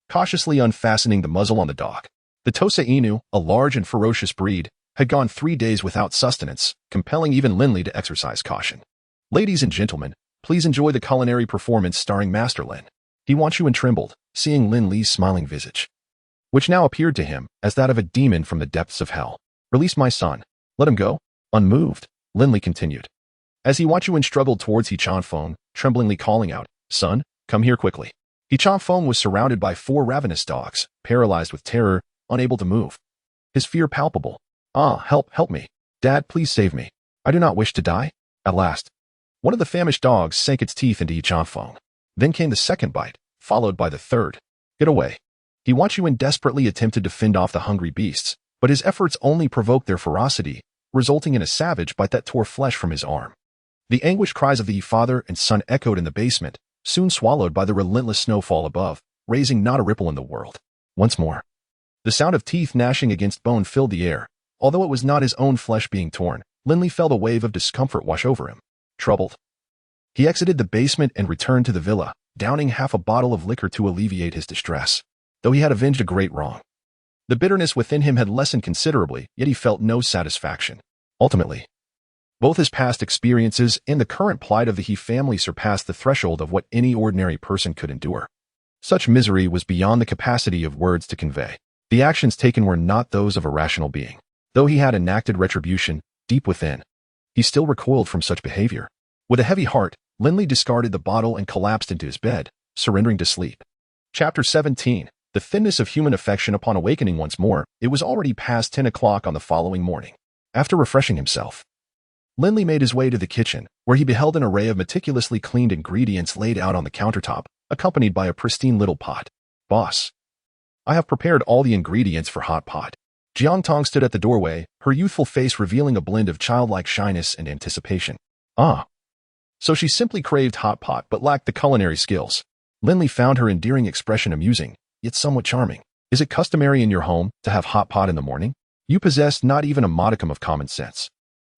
cautiously unfastening the muzzle on the dog. The Tosa Inu, a large and ferocious breed, had gone 3 days without sustenance, compelling even Lin Li to exercise caution. "Ladies and gentlemen, please enjoy the culinary performance starring Master Lin." Yuan trembled, seeing Lin Li's smiling visage, which now appeared to him as that of a demon from the depths of hell. "Release my son. Let him go." Unmoved, Lin Li continued, as Yuan struggled towards Feng, tremblingly calling out, "Son, come here quickly." Feng was surrounded by 4 ravenous dogs, paralyzed with terror, unable to move. His fear palpable. "Ah, help me. Dad, please save me. I do not wish to die." At last, one of the famished dogs sank its teeth into Feng. Then came the second bite, followed by the third. "Get away." Yuan desperately attempted to fend off the hungry beasts, but his efforts only provoked their ferocity, resulting in a savage bite that tore flesh from his arm. The anguished cries of the father and son echoed in the basement, soon swallowed by the relentless snowfall above, raising not a ripple in the world. Once more, the sound of teeth gnashing against bone filled the air. Although it was not his own flesh being torn, Lin Li felt a wave of discomfort wash over him. Troubled, he exited the basement and returned to the villa, downing half a bottle of liquor to alleviate his distress. Though he had avenged a great wrong, the bitterness within him had lessened considerably, yet he felt no satisfaction. Ultimately, both his past experiences and the current plight of the He family surpassed the threshold of what any ordinary person could endure. Such misery was beyond the capacity of words to convey. The actions taken were not those of a rational being. Though he had enacted retribution, deep within, he still recoiled from such behavior. With a heavy heart, Lin Li discarded the bottle and collapsed into his bed, surrendering to sleep. Chapter 17. The thinness of human affection. Upon awakening once more, it was already past 10 o'clock on the following morning. After refreshing himself, Lin Li made his way to the kitchen, where he beheld an array of meticulously cleaned ingredients laid out on the countertop, accompanied by a pristine little pot. "Boss, I have prepared all the ingredients for hot pot." Jiangtong stood at the doorway, her youthful face revealing a blend of childlike shyness and anticipation. Ah. So she simply craved hot pot but lacked the culinary skills. Lin Li found her endearing expression amusing, yet somewhat charming. "Is it customary in your home to have hot pot in the morning? You possess not even a modicum of common sense."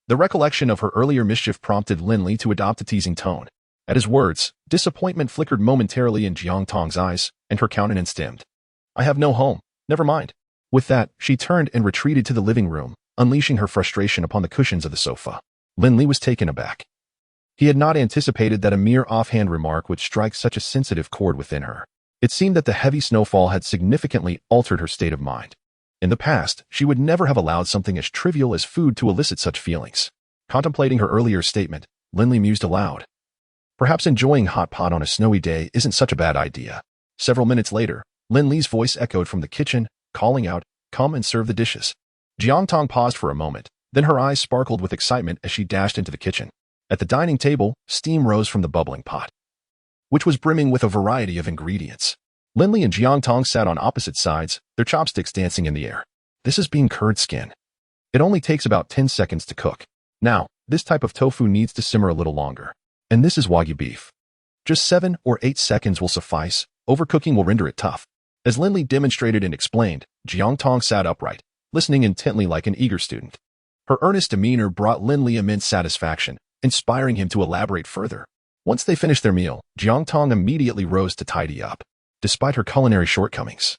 The recollection of her earlier mischief prompted Lin Li to adopt a teasing tone. At his words, disappointment flickered momentarily in Jiangtong's eyes, and her countenance dimmed. "I have no home. Never mind." With that, she turned and retreated to the living room, unleashing her frustration upon the cushions of the sofa. Lin Li was taken aback. He had not anticipated that a mere offhand remark would strike such a sensitive chord within her. It seemed that the heavy snowfall had significantly altered her state of mind. In the past, she would never have allowed something as trivial as food to elicit such feelings. Contemplating her earlier statement, Lin Li mused aloud. Perhaps enjoying hot pot on a snowy day isn't such a bad idea. Several minutes later, Lin Li's voice echoed from the kitchen, calling out, "Come and serve the dishes." Jiangtong paused for a moment, then her eyes sparkled with excitement as she dashed into the kitchen. At the dining table, steam rose from the bubbling pot, which was brimming with a variety of ingredients. Lin Li and Jiangtong sat on opposite sides, their chopsticks dancing in the air. "This is bean curd skin. It only takes about 10 seconds to cook. Now, this type of tofu needs to simmer a little longer. And this is Wagyu beef. Just 7 or 8 seconds will suffice. Overcooking will render it tough." As Lin Li demonstrated and explained, Jiangtong sat upright, listening intently like an eager student. Her earnest demeanor brought Lin Li immense satisfaction, inspiring him to elaborate further. Once they finished their meal, Jiangtong immediately rose to tidy up. Despite her culinary shortcomings,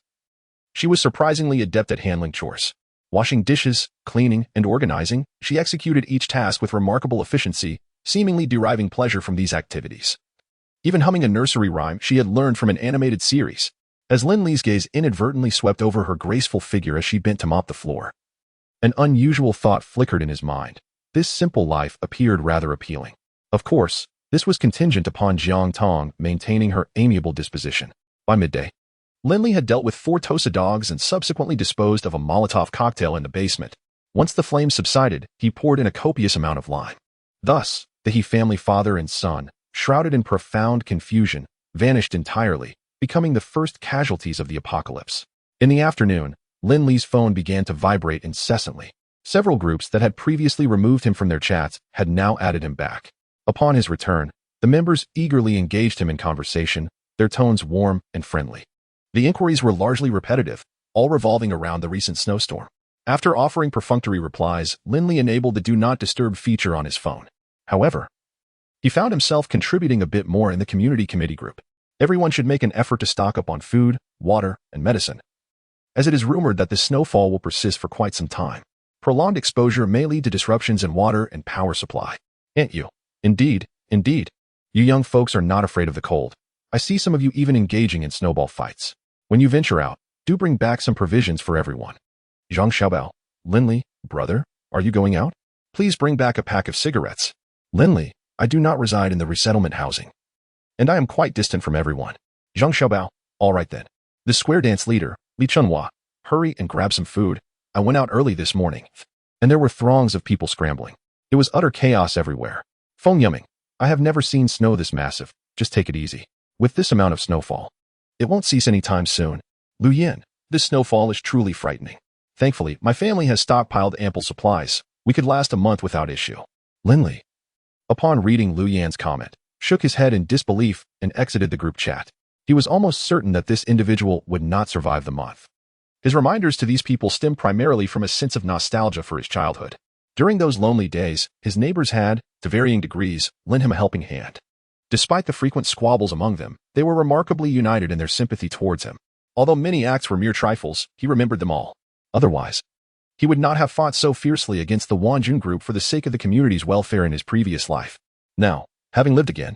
she was surprisingly adept at handling chores. Washing dishes, cleaning, and organizing, she executed each task with remarkable efficiency, seemingly deriving pleasure from these activities. Even humming a nursery rhyme she had learned from an animated series. As Lin Li's gaze inadvertently swept over her graceful figure as she bent to mop the floor, an unusual thought flickered in his mind. This simple life appeared rather appealing. Of course, this was contingent upon Jiang Tong maintaining her amiable disposition. By midday, Lin Li had dealt with 4 Tosa dogs and subsequently disposed of a Molotov cocktail in the basement. Once the flames subsided, he poured in a copious amount of lime. Thus, the He family father and son, shrouded in profound confusion, vanished entirely, becoming the first casualties of the apocalypse. In the afternoon, Lin Li's phone began to vibrate incessantly. Several groups that had previously removed him from their chats had now added him back. Upon his return, the members eagerly engaged him in conversation, their tones warm and friendly. The inquiries were largely repetitive, all revolving around the recent snowstorm. After offering perfunctory replies, Lin Li enabled the Do Not Disturb feature on his phone. However, he found himself contributing a bit more in the community committee group. Everyone should make an effort to stock up on food, water, and medicine, as it is rumored that the snowfall will persist for quite some time. Prolonged exposure may lead to disruptions in water and power supply. Ain't you? Indeed, indeed. You young folks are not afraid of the cold. I see some of you even engaging in snowball fights. When you venture out, do bring back some provisions for everyone. Zhang Xiaobao, Lin Li, brother, are you going out? Please bring back a pack of cigarettes. Lin Li, I do not reside in the resettlement housing, and I am quite distant from everyone. Zhang Xiaobao, all right then. The square dance leader, Li Chunhua, hurry and grab some food. I went out early this morning, and there were throngs of people scrambling. It was utter chaos everywhere. Feng Yumming, I have never seen snow this massive. Just take it easy. With this amount of snowfall, it won't cease anytime soon. Lu Yin, this snowfall is truly frightening. Thankfully, my family has stockpiled ample supplies. We could last a month without issue. Lin Li, upon reading Lu Yan's comment, shook his head in disbelief and exited the group chat. He was almost certain that this individual would not survive the month. His reminders to these people stemmed primarily from a sense of nostalgia for his childhood. During those lonely days, his neighbors had, to varying degrees, lent him a helping hand. Despite the frequent squabbles among them, they were remarkably united in their sympathy towards him. Although many acts were mere trifles, he remembered them all. Otherwise, he would not have fought so fiercely against the Wanjun group for the sake of the community's welfare in his previous life. Now, having lived again,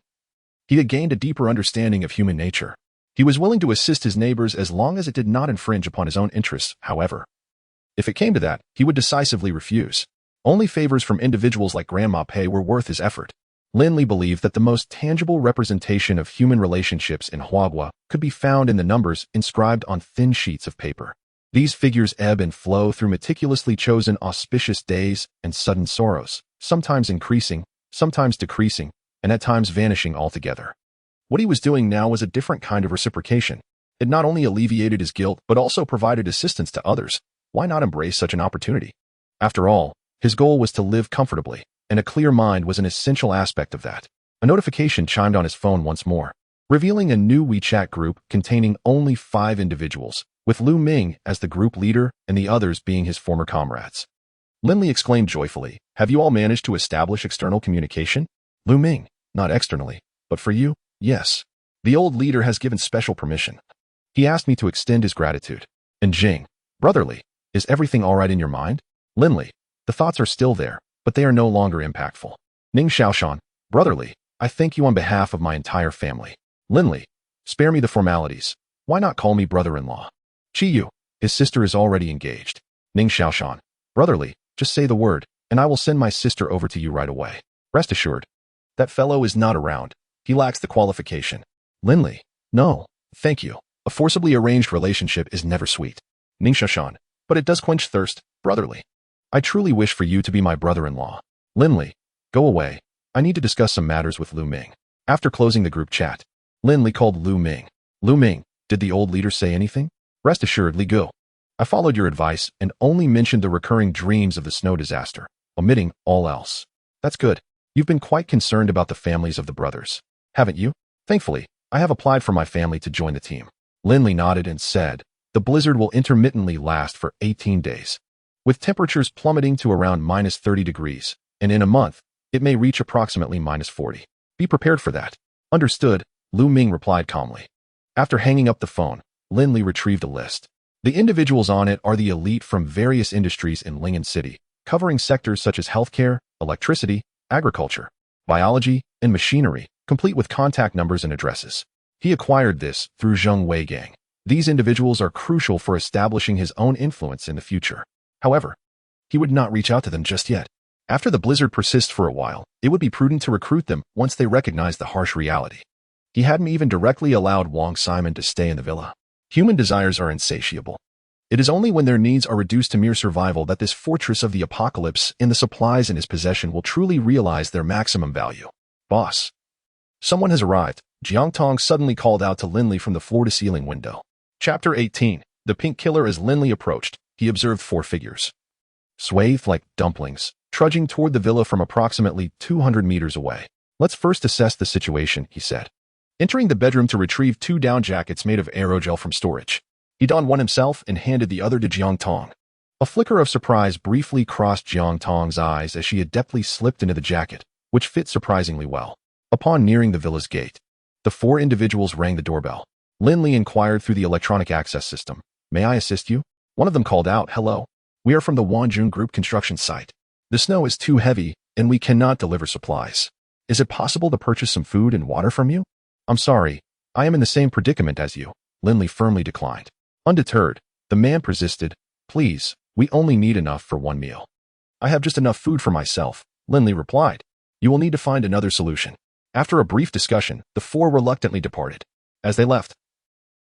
he had gained a deeper understanding of human nature. He was willing to assist his neighbors as long as it did not infringe upon his own interests, however. If it came to that, he would decisively refuse. Only favors from individuals like Grandma Pei were worth his effort. Lin Li believed that the most tangible representation of human relationships in Huagua could be found in the numbers inscribed on thin sheets of paper. These figures ebb and flow through meticulously chosen auspicious days and sudden sorrows, sometimes increasing, sometimes decreasing, and at times vanishing altogether. What he was doing now was a different kind of reciprocation. It not only alleviated his guilt, but also provided assistance to others. Why not embrace such an opportunity? After all, his goal was to live comfortably, and a clear mind was an essential aspect of that. A notification chimed on his phone once more, revealing a new WeChat group containing only 5 individuals, with Lu Ming as the group leader and the others being his former comrades. Lin Li exclaimed joyfully, "Have you all managed to establish external communication?" Lu Ming, "Not externally, but for you, yes. The old leader has given special permission. He asked me to extend his gratitude." And Jing, "Brotherly, is everything all right in your mind?" Lin Li, "The thoughts are still there, but they are no longer impactful." Ning Xiaoshan, "Brotherly, I thank you on behalf of my entire family." Lin Li, "Spare me the formalities. Why not call me brother-in-law?" Qi Yu, "His sister is already engaged." Ning Xiaoshan, "Brotherly, just say the word, and I will send my sister over to you right away. Rest assured, that fellow is not around. He lacks the qualification." Lin Li, "No, thank you. A forcibly arranged relationship is never sweet." Ning Xiaoshan, "But it does quench thirst, brotherly. I truly wish for you to be my brother-in-law." Lin Li, "Go away. I need to discuss some matters with Lu Ming." After closing the group chat, Lin Li called Lu Ming. "Lu Ming, did the old leader say anything?" "Rest assured, Li Gu. I followed your advice and only mentioned the recurring dreams of the snow disaster, omitting all else." "That's good. You've been quite concerned about the families of the brothers, haven't you?" "Thankfully, I have applied for my family to join the team." Lin Li nodded and said, "The blizzard will intermittently last for 18 days, with temperatures plummeting to around -30 degrees, and in a month, it may reach approximately -40. Be prepared for that." "Understood," Lu Ming replied calmly. After hanging up the phone, Lin Li retrieved a list. The individuals on it are the elite from various industries in Ling'an City, covering sectors such as healthcare, electricity, agriculture, biology, and machinery, complete with contact numbers and addresses. He acquired this through Zheng Weigang. These individuals are crucial for establishing his own influence in the future. However, he would not reach out to them just yet. After the blizzard persists for a while, it would be prudent to recruit them once they recognize the harsh reality. He hadn't even directly allowed Wang Simon to stay in the villa. Human desires are insatiable. It is only when their needs are reduced to mere survival that this fortress of the apocalypse and the supplies in his possession will truly realize their maximum value. Boss. Someone has arrived, Jiang Tong suddenly called out to Lin Li from the floor-to-ceiling window. Chapter 18. The Pink Killer. As Lin Li approached, he observed 4 figures, swathed like dumplings, trudging toward the villa from approximately 200 meters away. Let's first assess the situation, he said, entering the bedroom to retrieve 2 down jackets made of aerogel from storage. He donned one himself and handed the other to Jiang Tong. A flicker of surprise briefly crossed Jiang Tong's eyes as she adeptly slipped into the jacket, which fit surprisingly well. Upon nearing the villa's gate, the 4 individuals rang the doorbell. Lin Li inquired through the electronic access system. May I assist you? One of them called out, hello. We are from the Wanjun Group construction site. The snow is too heavy, and we cannot deliver supplies. Is it possible to purchase some food and water from you? I'm sorry, I am in the same predicament as you. Lin Li firmly declined. Undeterred, the man persisted. Please, we only need enough for 1 meal. I have just enough food for myself, Lin Li replied. You will need to find another solution. After a brief discussion, the 4 reluctantly departed. As they left,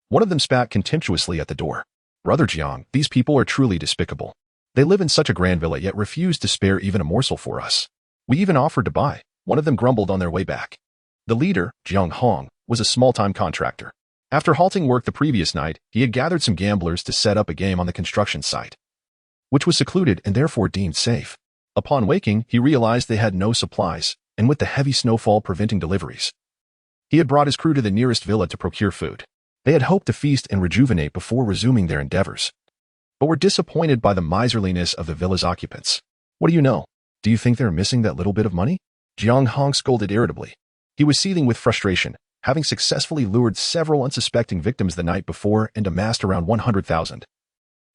one of them spat contemptuously at the door. Brother Jiang, these people are truly despicable. They live in such a grand villa yet refuse to spare even a morsel for us. We even offered to buy, one of them grumbled on their way back. The leader, Jiang Hong, was a small-time contractor. After halting work the previous night, he had gathered some gamblers to set up a game on the construction site, which was secluded and therefore deemed safe. Upon waking, he realized they had no supplies, and with the heavy snowfall preventing deliveries, he had brought his crew to the nearest villa to procure food. They had hoped to feast and rejuvenate before resuming their endeavors, but were disappointed by the miserliness of the villa's occupants. What do you know? Do you think they're missing that little bit of money? Jiang Hong scolded irritably. He was seething with frustration, having successfully lured several unsuspecting victims the night before and amassed around 100,000.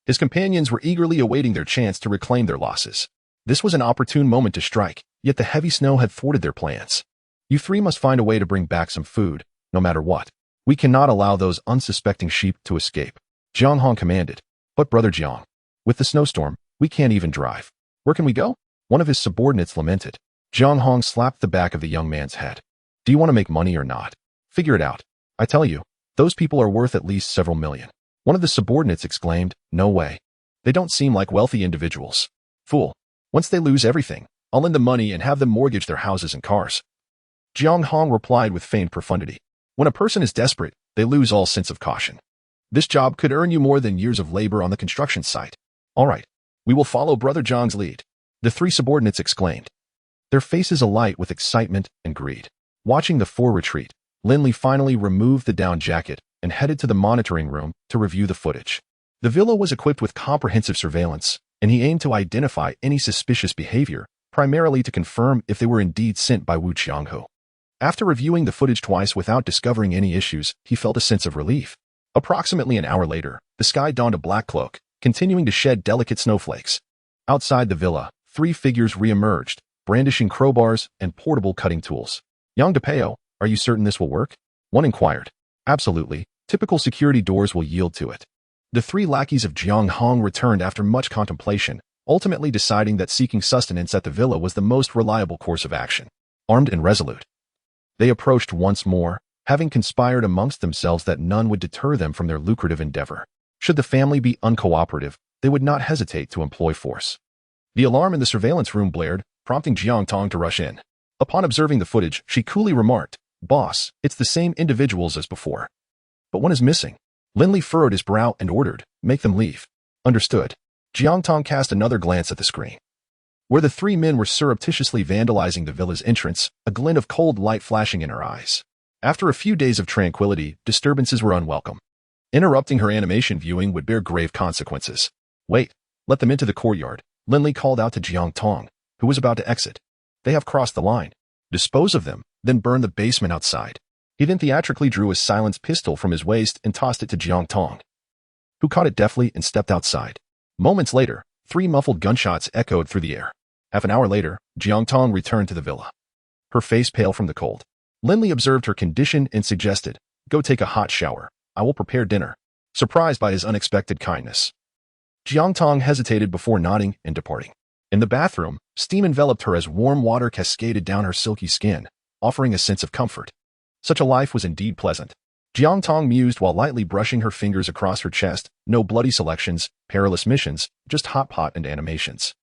His companions were eagerly awaiting their chance to reclaim their losses. This was an opportune moment to strike, yet the heavy snow had thwarted their plans. You 3 must find a way to bring back some food, no matter what. We cannot allow those unsuspecting sheep to escape. Jiang Hong commanded. But Brother Jiang, with the snowstorm, we can't even drive. Where can we go? One of his subordinates lamented. Jiang Hong slapped the back of the young man's head. Do you want to make money or not? Figure it out. I tell you, those people are worth at least several million. One of the subordinates exclaimed, no way. They don't seem like wealthy individuals. Fool. Once they lose everything, I'll lend them money and have them mortgage their houses and cars. Jiang Hong replied with feigned profundity. When a person is desperate, they lose all sense of caution. This job could earn you more than years of labor on the construction site. All right, we will follow Brother Jiang's lead, the 3 subordinates exclaimed, their faces alight with excitement and greed. Watching the 4 retreat, Lin Li finally removed the down jacket and headed to the monitoring room to review the footage. The villa was equipped with comprehensive surveillance, and he aimed to identify any suspicious behavior, primarily to confirm if they were indeed sent by Wu Qianghu. After reviewing the footage twice without discovering any issues, he felt a sense of relief. Approximately an hour later, the sky donned a black cloak, continuing to shed delicate snowflakes. Outside the villa, 3 figures re-emerged, brandishing crowbars and portable cutting tools. Yang DePeo, are you certain this will work? One inquired. Absolutely. Typical security doors will yield to it. The 3 lackeys of Jiang Hong returned after much contemplation, ultimately deciding that seeking sustenance at the villa was the most reliable course of action. Armed and resolute, they approached once more, having conspired amongst themselves that none would deter them from their lucrative endeavor. Should the family be uncooperative, they would not hesitate to employ force. The alarm in the surveillance room blared, prompting Jiang Tong to rush in. Upon observing the footage, she coolly remarked, Boss, it's the same individuals as before. But one is missing. Lin Li furrowed his brow and ordered, make them leave. Understood. Jiang Tong cast another glance at the screen, where the 3 men were surreptitiously vandalizing the villa's entrance, a glint of cold light flashing in her eyes. After a few days of tranquility, disturbances were unwelcome. Interrupting her animation viewing would bear grave consequences. Wait, let them into the courtyard, Lin Li called out to Jiang Tong, who was about to exit. They have crossed the line. Dispose of them, then burn the basement outside. He then theatrically drew a silenced pistol from his waist and tossed it to Jiang Tong, who caught it deftly and stepped outside. Moments later, 3 muffled gunshots echoed through the air. Half an hour later, Jiang Tong returned to the villa, her face pale from the cold. Lin Li observed her condition and suggested, go take a hot shower. I will prepare dinner. Surprised by his unexpected kindness, Jiang Tong hesitated before nodding and departing. In the bathroom, steam enveloped her as warm water cascaded down her silky skin, offering a sense of comfort. Such a life was indeed pleasant. Jiang Tong mused while lightly brushing her fingers across her chest. No bloody selections, perilous missions, just hot pot and animations.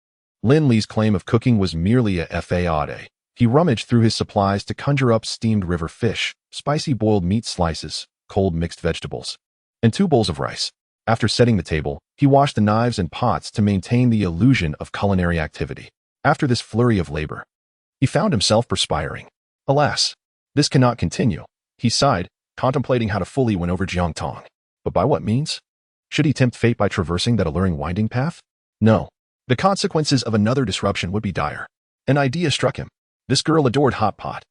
Lin Li's claim of cooking was merely a fade. He rummaged through his supplies to conjure up steamed river fish, spicy boiled meat slices, cold mixed vegetables, and 2 bowls of rice. After setting the table, he washed the knives and pots to maintain the illusion of culinary activity. After this flurry of labor, he found himself perspiring. Alas, this cannot continue, he sighed, contemplating how to fully win over Jiang Tong. But by what means? Should he tempt fate by traversing that alluring winding path? No. The consequences of another disruption would be dire. An idea struck him. This girl adored hot pot.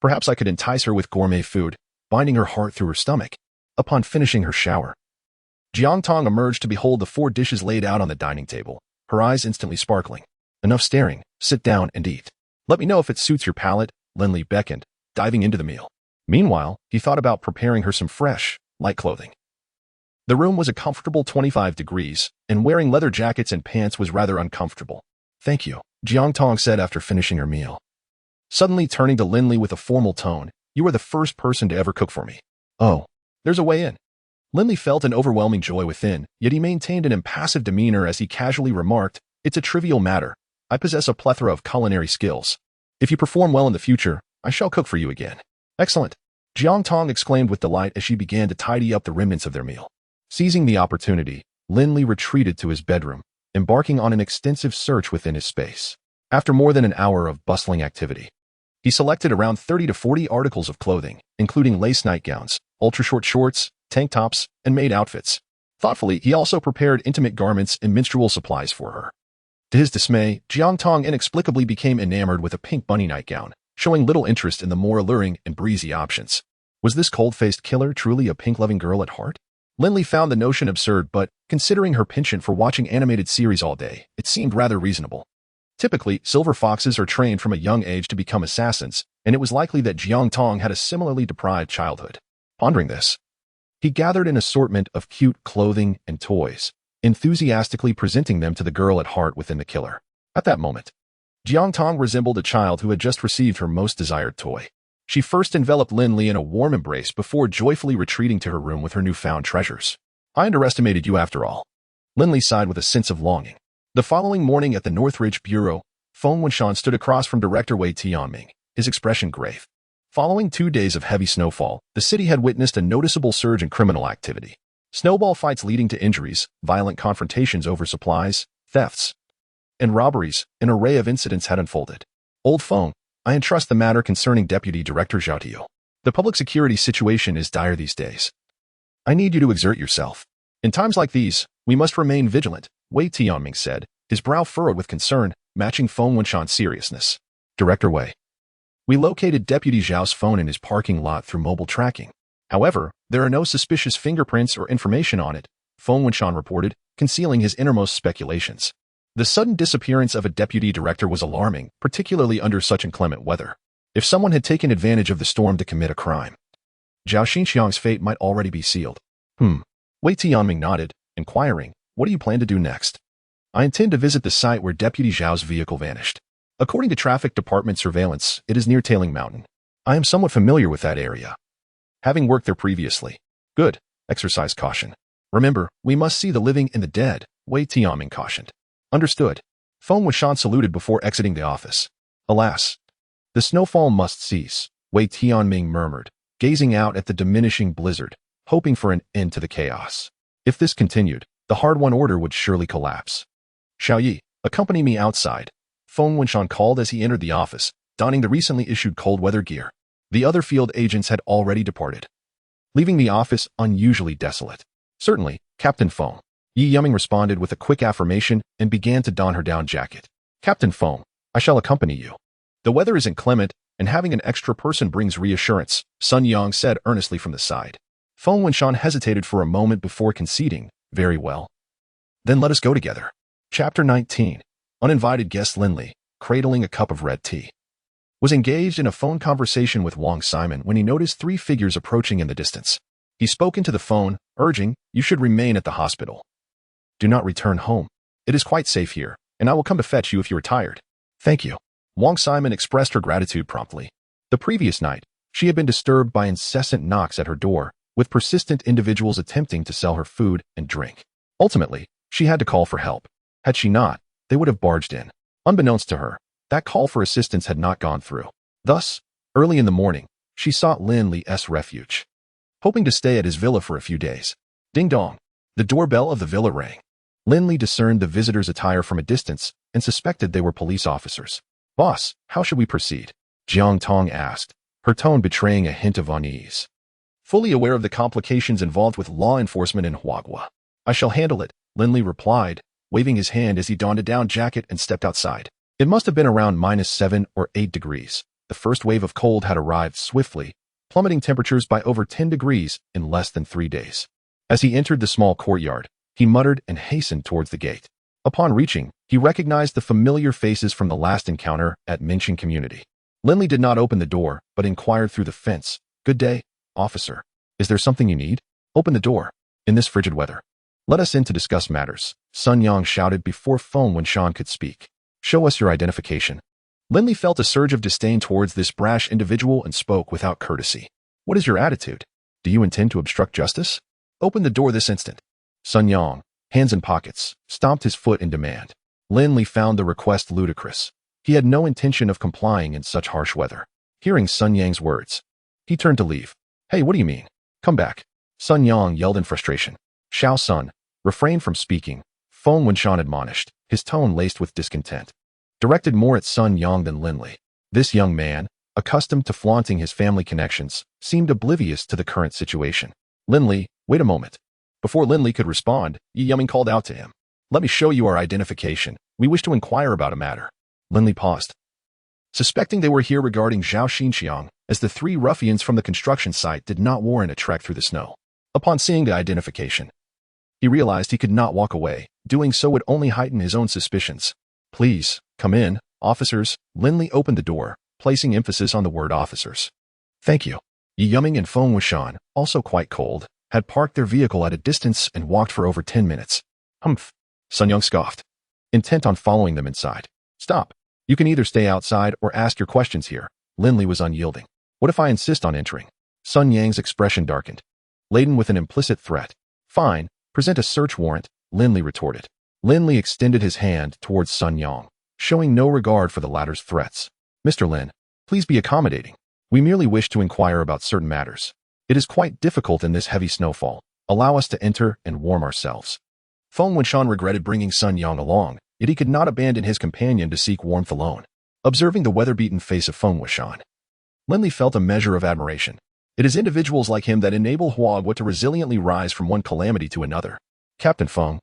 Perhaps I could entice her with gourmet food, binding her heart through her stomach. Upon finishing her shower, Jiang Tong emerged to behold the 4 dishes laid out on the dining table, her eyes instantly sparkling. Enough staring, sit down and eat. Let me know if it suits your palate, Lin Li beckoned, diving into the meal. Meanwhile, he thought about preparing her some fresh, light clothing. The room was a comfortable 25 degrees, and wearing leather jackets and pants was rather uncomfortable. Thank you, Jiang Tong said after finishing her meal. Suddenly turning to Lin Li with a formal tone, you are the first person to ever cook for me. Oh, there's a way in. Lin Li felt an overwhelming joy within, yet he maintained an impassive demeanor as he casually remarked, it's a trivial matter. I possess a plethora of culinary skills. If you perform well in the future, I shall cook for you again. Excellent, Jiang Tong exclaimed with delight as she began to tidy up the remnants of their meal. Seizing the opportunity, Lin Li retreated to his bedroom, embarking on an extensive search within his space. After more than an hour of bustling activity, he selected around 30 to 40 articles of clothing, including lace nightgowns, ultra-short shorts, tank tops, and maid outfits. Thoughtfully, he also prepared intimate garments and menstrual supplies for her. To his dismay, Jiang Tong inexplicably became enamored with a pink bunny nightgown, showing little interest in the more alluring and breezy options. Was this cold-faced killer truly a pink-loving girl at heart? Lin Li found the notion absurd, but, considering her penchant for watching animated series all day, it seemed rather reasonable. Typically, silver foxes are trained from a young age to become assassins, and it was likely that Jiang Tong had a similarly deprived childhood. Pondering this, he gathered an assortment of cute clothing and toys, enthusiastically presenting them to the girl at heart within the killer. At that moment, Jiang Tong resembled a child who had just received her most desired toy. She first enveloped Lin Li in a warm embrace before joyfully retreating to her room with her newfound treasures. I underestimated you after all. Lin Li sighed with a sense of longing. The following morning at the Northridge Bureau, Feng Wenshan stood across from Director Wei Tianming, his expression grave. Following 2 days of heavy snowfall, the city had witnessed a noticeable surge in criminal activity. Snowball fights leading to injuries, violent confrontations over supplies, thefts, and robberies. An array of incidents had unfolded. Old Feng, I entrust the matter concerning Deputy Director Zhao Tio. The public security situation is dire these days. I need you to exert yourself. In times like these, we must remain vigilant, Wei Tianming said, his brow furrowed with concern, matching Feng Wenshan's seriousness. Director Wei. We located Deputy Zhao's phone in his parking lot through mobile tracking. However, there are no suspicious fingerprints or information on it, Feng Wenshan reported, concealing his innermost speculations. The sudden disappearance of a deputy director was alarming, particularly under such inclement weather. If someone had taken advantage of the storm to commit a crime, Zhao Xinxiang's fate might already be sealed. Wei Tianming nodded, inquiring, what do you plan to do next? I intend to visit the site where Deputy Zhao's vehicle vanished. According to traffic department surveillance, it is near Tailing Mountain. I am somewhat familiar with that area, having worked there previously. Good. Exercise caution. Remember, we must see the living and the dead, Wei Tianming cautioned. Understood. Feng Wenshan saluted before exiting the office. Alas, the snowfall must cease, Wei Tianming murmured, gazing out at the diminishing blizzard, hoping for an end to the chaos. If this continued, the hard-won order would surely collapse. Xiaoyi, accompany me outside, Feng Wenshan called as he entered the office, donning the recently issued cold weather gear. The other field agents had already departed, leaving the office unusually desolate. Certainly, Captain Feng. Yi Yuming responded with a quick affirmation and began to don her down jacket. Captain Feng, I shall accompany you. The weather is inclement, and having an extra person brings reassurance, Sun Yang said earnestly from the side. Feng Wenshan hesitated for a moment before conceding, very well. Then let us go together. Chapter 19. Uninvited guest Lin Li, cradling a cup of red tea, was engaged in a phone conversation with Wang Simon when he noticed 3 figures approaching in the distance. He spoke into the phone, urging, you should remain at the hospital. Do not return home. It is quite safe here, and I will come to fetch you if you are tired. Thank you. Wang Simon expressed her gratitude promptly. The previous night, she had been disturbed by incessant knocks at her door, with persistent individuals attempting to sell her food and drink. Ultimately, she had to call for help. Had she not, they would have barged in. Unbeknownst to her, that call for assistance had not gone through. Thus, early in the morning, she sought Lin Li's refuge, hoping to stay at his villa for a few days. Ding dong. The doorbell of the villa rang. Lin Li discerned the visitor's attire from a distance and suspected they were police officers. Boss, how should we proceed? Jiang Tong asked, her tone betraying a hint of unease. Fully aware of the complications involved with law enforcement in Huagua. I shall handle it, Lin Li replied, waving his hand as he donned a down jacket and stepped outside. It must have been around -7 or 8 degrees. The first wave of cold had arrived swiftly, plummeting temperatures by over 10 degrees in less than 3 days. As he entered the small courtyard, he muttered and hastened towards the gate. Upon reaching, he recognized the familiar faces from the last encounter at Minqing Community. Lin Li did not open the door, but inquired through the fence. Good day, officer. Is there something you need? Open the door. In this frigid weather. Let us in to discuss matters, Sun Yang shouted before Feng Wenshan could speak. Show us your identification. Lin Li felt a surge of disdain towards this brash individual and spoke without courtesy. What is your attitude? Do you intend to obstruct justice? Open the door this instant. Sun Yang, hands in pockets, stomped his foot in demand. Lin Li found the request ludicrous. He had no intention of complying in such harsh weather. Hearing Sun Yang's words, he turned to leave. Hey, what do you mean? Come back. Sun Yang yelled in frustration. Xiao Sun, refrain from speaking, Feng Wenshan admonished, his tone laced with discontent. Directed more at Sun Yang than Lin Li. This young man, accustomed to flaunting his family connections, seemed oblivious to the current situation. Lin Li, wait a moment. Before Lin Li could respond, Yi Yuming called out to him. Let me show you our identification. We wish to inquire about a matter. Lin Li paused. Suspecting they were here regarding Zhao Xinxiang, as the 3 ruffians from the construction site did not warrant a trek through the snow. Upon seeing the identification, he realized he could not walk away. Doing so would only heighten his own suspicions. Please, come in, officers. Lin Li opened the door, placing emphasis on the word officers. Thank you. Yi Yuming and Feng Wenshan, also quite cold, had parked their vehicle at a distance and walked for over 10 minutes. Humph. Sun Yang scoffed, intent on following them inside. Stop. You can either stay outside or ask your questions here. Lin Li was unyielding. What if I insist on entering? Sun Yang's expression darkened, laden with an implicit threat. Fine, present a search warrant, Lin Li retorted. Lin Li extended his hand towards Sun Yang, showing no regard for the latter's threats. Mr. Lin, please be accommodating. We merely wish to inquire about certain matters. It is quite difficult in this heavy snowfall. Allow us to enter and warm ourselves. Feng Wenshan regretted bringing Sun Yang along, yet he could not abandon his companion to seek warmth alone. Observing the weather-beaten face of Feng Wenshan, Lin Li felt a measure of admiration. It is individuals like him that enable Huagua to resiliently rise from one calamity to another. Captain Feng,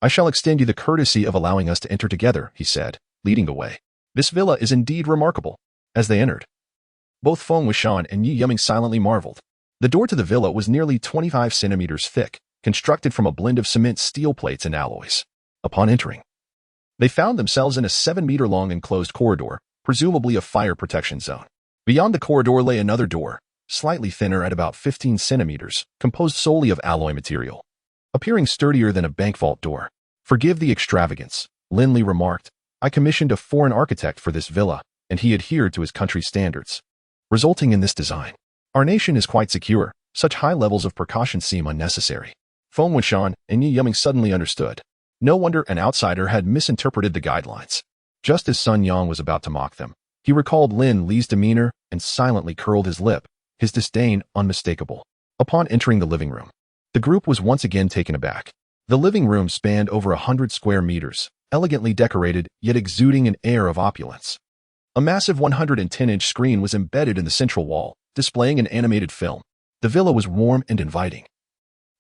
I shall extend you the courtesy of allowing us to enter together, he said, leading the way. This villa is indeed remarkable. As they entered, both Feng Wenshan and Yi Yuming silently marveled. The door to the villa was nearly 25 centimeters thick, constructed from a blend of cement, steel plates, and alloys. Upon entering, they found themselves in a 7-meter-long enclosed corridor, presumably a fire protection zone. Beyond the corridor lay another door, slightly thinner at about 15 centimeters, composed solely of alloy material, appearing sturdier than a bank vault door. Forgive the extravagance, Lin Li remarked. I commissioned a foreign architect for this villa, and he adhered to his country's standards, resulting in this design. Our nation is quite secure. Such high levels of precaution seem unnecessary. Feng Wenshan and Yi Yuming suddenly understood. No wonder an outsider had misinterpreted the guidelines. Just as Sun Yang was about to mock them, he recalled Lin Li's demeanor and silently curled his lip, his disdain unmistakable. Upon entering the living room, the group was once again taken aback. The living room spanned over 100 square meters, elegantly decorated yet exuding an air of opulence. A massive 110-inch screen was embedded in the central wall, displaying an animated film. The villa was warm and inviting,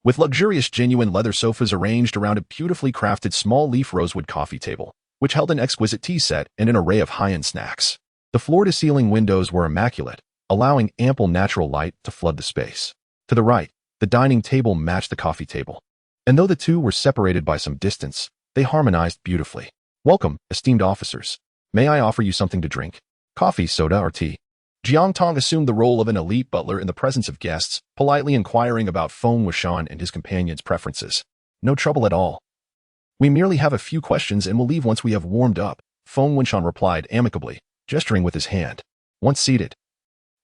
with luxurious genuine leather sofas arranged around a beautifully crafted small leaf rosewood coffee table, which held an exquisite tea set and an array of high-end snacks. The floor-to-ceiling windows were immaculate, allowing ample natural light to flood the space. To the right, the dining table matched the coffee table, and though the two were separated by some distance, they harmonized beautifully. Welcome, esteemed officers. May I offer you something to drink? Coffee, soda, or tea? Jiang Tong assumed the role of an elite butler in the presence of guests, politely inquiring about Feng Wenshan and his companion's preferences. No trouble at all. We merely have a few questions and will leave once we have warmed up, Feng Winshan replied amicably, gesturing with his hand. Once seated,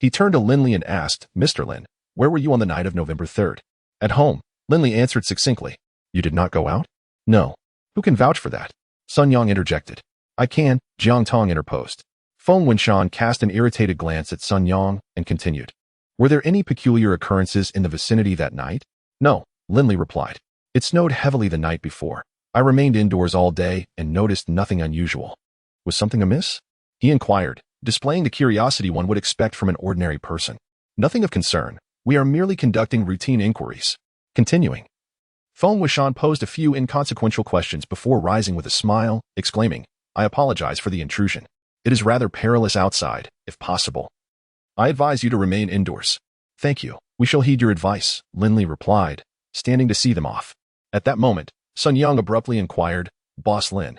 he turned to Lin Li and asked, Mr. Lin, where were you on the night of November 3rd? At home, Lin Li answered succinctly. You did not go out? No. Who can vouch for that? Sun Yang interjected. I can, Jiang Tong interposed. Feng Winshan cast an irritated glance at Sun Yang and continued. Were there any peculiar occurrences in the vicinity that night? No, Lin Li replied. It snowed heavily the night before. I remained indoors all day and noticed nothing unusual. Was something amiss? He inquired, displaying the curiosity one would expect from an ordinary person. Nothing of concern. We are merely conducting routine inquiries. Continuing. Feng Winshan posed a few inconsequential questions before rising with a smile, exclaiming, I apologize for the intrusion. It is rather perilous outside, if possible. I advise you to remain indoors. Thank you. We shall heed your advice, Lin Li replied, standing to see them off. At that moment, Sun Yang abruptly inquired, Boss Lin.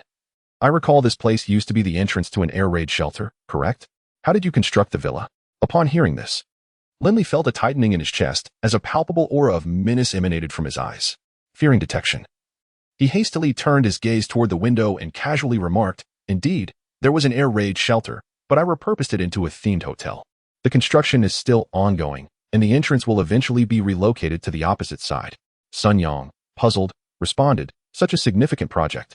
I recall this place used to be the entrance to an air raid shelter, correct? How did you construct the villa? Upon hearing this, Lin Li felt a tightening in his chest as a palpable aura of menace emanated from his eyes. Fearing detection, he hastily turned his gaze toward the window and casually remarked, Indeed, there was an air raid shelter, but I repurposed it into a themed hotel. The construction is still ongoing, and the entrance will eventually be relocated to the opposite side. Sun Yang, puzzled, responded, Such a significant project.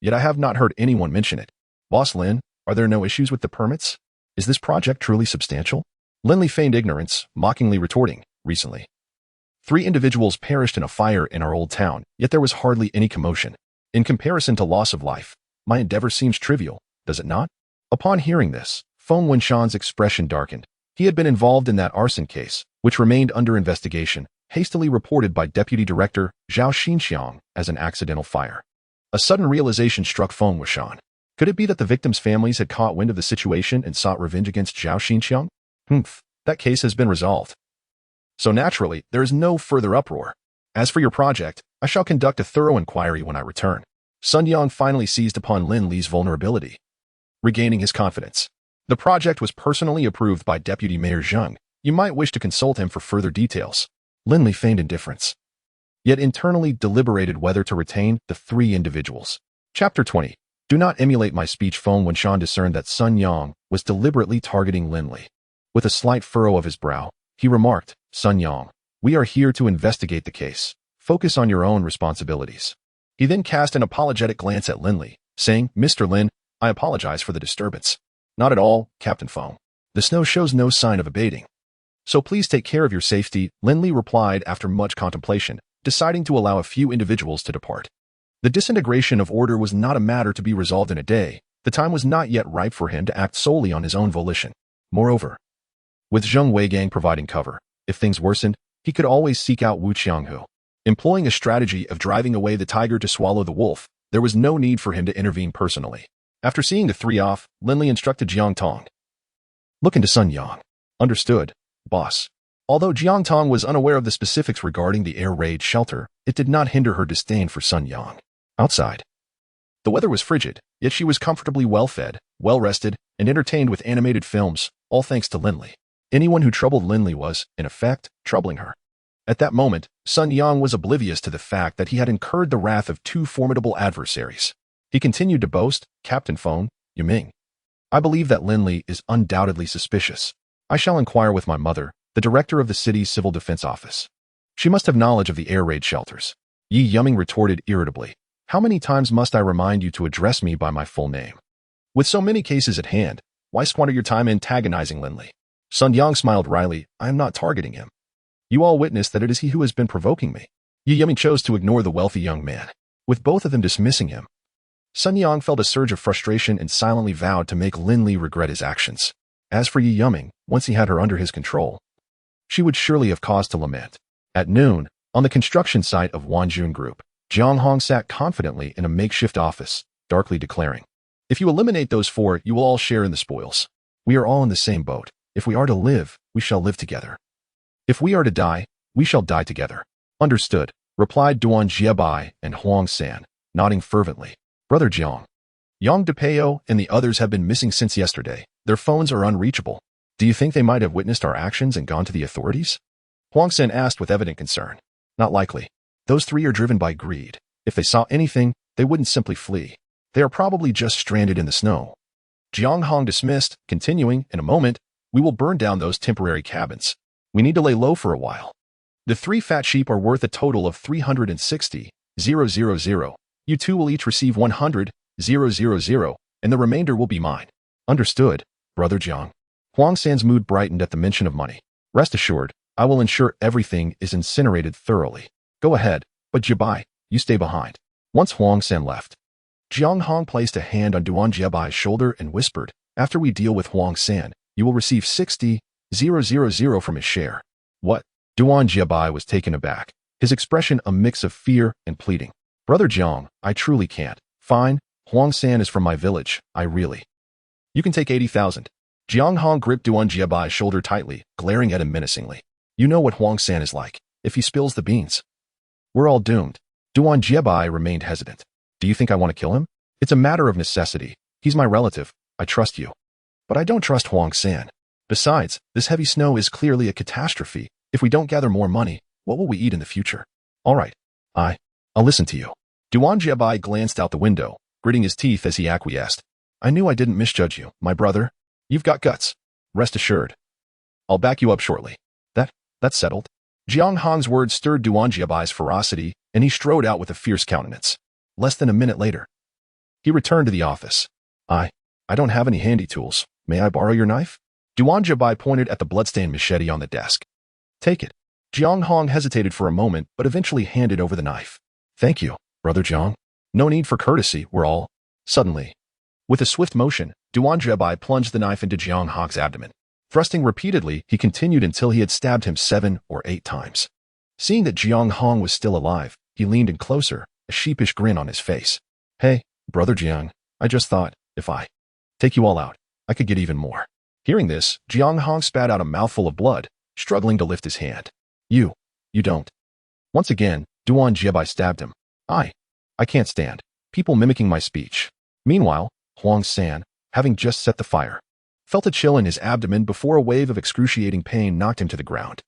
Yet I have not heard anyone mention it. Boss Lin, are there no issues with the permits? Is this project truly substantial? Lin Li feigned ignorance, mockingly retorting, Recently, 3 individuals perished in a fire in our old town, yet there was hardly any commotion. In comparison to loss of life, my endeavor seems trivial, does it not? Upon hearing this, Feng Winshan's expression darkened. He had been involved in that arson case, which remained under investigation, hastily reported by Deputy Director Zhao Xinxiang as an accidental fire. A sudden realization struck Feng Winshan. Could it be that the victims' families had caught wind of the situation and sought revenge against Zhao Xinxiang? That case has been resolved. So naturally, there is no further uproar. As for your project, I shall conduct a thorough inquiry when I return. Sun Yang finally seized upon Lin Li's vulnerability, regaining his confidence. The project was personally approved by Deputy Mayor Zheng. You might wish to consult him for further details. Lin Li feigned indifference, yet internally deliberated whether to retain the 3 individuals. Chapter 20. Do not emulate my speech. Feng Winshan discerned that Sun Yang was deliberately targeting Lin Li. With a slight furrow of his brow, he remarked, Sun Yang, we are here to investigate the case. Focus on your own responsibilities. He then cast an apologetic glance at Lin Li, saying, Mr. Lin, I apologize for the disturbance. Not at all, Captain Feng. The snow shows no sign of abating. So please take care of your safety, Lin Li replied after much contemplation, deciding to allow a few individuals to depart. The disintegration of order was not a matter to be resolved in a day. The time was not yet ripe for him to act solely on his own volition. Moreover, with Zheng Weigang providing cover, if things worsened, he could always seek out Wu Qianghu. Employing a strategy of driving away the tiger to swallow the wolf, there was no need for him to intervene personally. After seeing the 3 off, Lin Li instructed Jiang Tong. Look into Sun Yang. Understood, boss. Although Jiang Tong was unaware of the specifics regarding the air raid shelter, it did not hinder her disdain for Sun Yang. Outside, the weather was frigid, yet she was comfortably well-fed, well-rested, and entertained with animated films, all thanks to Lin Li. Anyone who troubled Lin Li was, in effect, troubling her. At that moment, Sun Yang was oblivious to the fact that he had incurred the wrath of 2 formidable adversaries. He continued to boast, Captain Feng, Yiming. I believe that Lin Li is undoubtedly suspicious. I shall inquire with my mother, the director of the city's civil defense office. She must have knowledge of the air raid shelters. Yi Yiming retorted irritably. How many times must I remind you to address me by my full name? With so many cases at hand, why squander your time antagonizing Lin Li? Sun Yang smiled wryly. I am not targeting him. You all witness that it is he who has been provoking me. Yi Yiming chose to ignore the wealthy young man, with both of them dismissing him. Sun Yang felt a surge of frustration and silently vowed to make Lin Li regret his actions. As for Yi Yiming, once he had her under his control, she would surely have cause to lament. At noon, on the construction site of Wanjun Group, Jiang Hong sat confidently in a makeshift office, darkly declaring, If you eliminate those 4, you will all share in the spoils. We are all in the same boat. If we are to live, we shall live together. If we are to die, we shall die together. Understood, replied Duan Jiebai and Huang San, nodding fervently. Brother Jiang, Yang Depeo and the others have been missing since yesterday. Their phones are unreachable. Do you think they might have witnessed our actions and gone to the authorities? Huang San asked with evident concern. Not likely. Those 3 are driven by greed. If they saw anything, they wouldn't simply flee. They are probably just stranded in the snow. Jiang Hong dismissed, continuing, in a moment, we will burn down those temporary cabins. We need to lay low for a while. The 3 fat sheep are worth a total of 360,000. You two will each receive 100,000, and the remainder will be mine. Understood, Brother Jiang. Huang San's mood brightened at the mention of money. Rest assured, I will ensure everything is incinerated thoroughly. Go ahead, but Jiabai, you stay behind. Once Huang San left, Jiang Hong placed a hand on Duan Jiabai's shoulder and whispered, after we deal with Huang San, you will receive 60,000 from his share. What? Duan Jiabai was taken aback, his expression a mix of fear and pleading. Brother Jiang, I truly can't. Fine, Huang San is from my village, I really. You can take 80,000. Jiang Hong gripped Duan Jiabai's shoulder tightly, glaring at him menacingly. You know what Huang San is like. If he spills the beans, we're all doomed. Duan Jiabai remained hesitant. Do you think I want to kill him? It's a matter of necessity. He's my relative. I trust you. But I don't trust Huang San. Besides, this heavy snow is clearly a catastrophe. If we don't gather more money, what will we eat in the future? All right. I'll listen to you. Duan Jiabai glanced out the window, gritting his teeth as he acquiesced. I knew I didn't misjudge you, my brother. You've got guts. Rest assured. I'll back you up shortly. That's settled. Jiang Hong's words stirred Duan Jiabai's ferocity, and he strode out with a fierce countenance. Less than a minute later, he returned to the office. I don't have any handy tools. May I borrow your knife? Duan Jiabai pointed at the bloodstained machete on the desk. Take it. Jiang Hong hesitated for a moment, but eventually handed over the knife. Thank you, Brother Jiang. No need for courtesy, we're all. Suddenly, with a swift motion, Duan Jiabai plunged the knife into Jiang Hong's abdomen. Thrusting repeatedly, he continued until he had stabbed him 7 or 8 times. Seeing that Jiang Hong was still alive, he leaned in closer, a sheepish grin on his face. Hey, Brother Jiang, I just thought, if I take you all out, I could get even more. Hearing this, Jiang Hong spat out a mouthful of blood, struggling to lift his hand. You don't. Once again, Duan Jiabai stabbed him. I can't stand people mimicking my speech. Meanwhile, Huang San, having just set the fire, felt a chill in his abdomen before a wave of excruciating pain knocked him to the ground.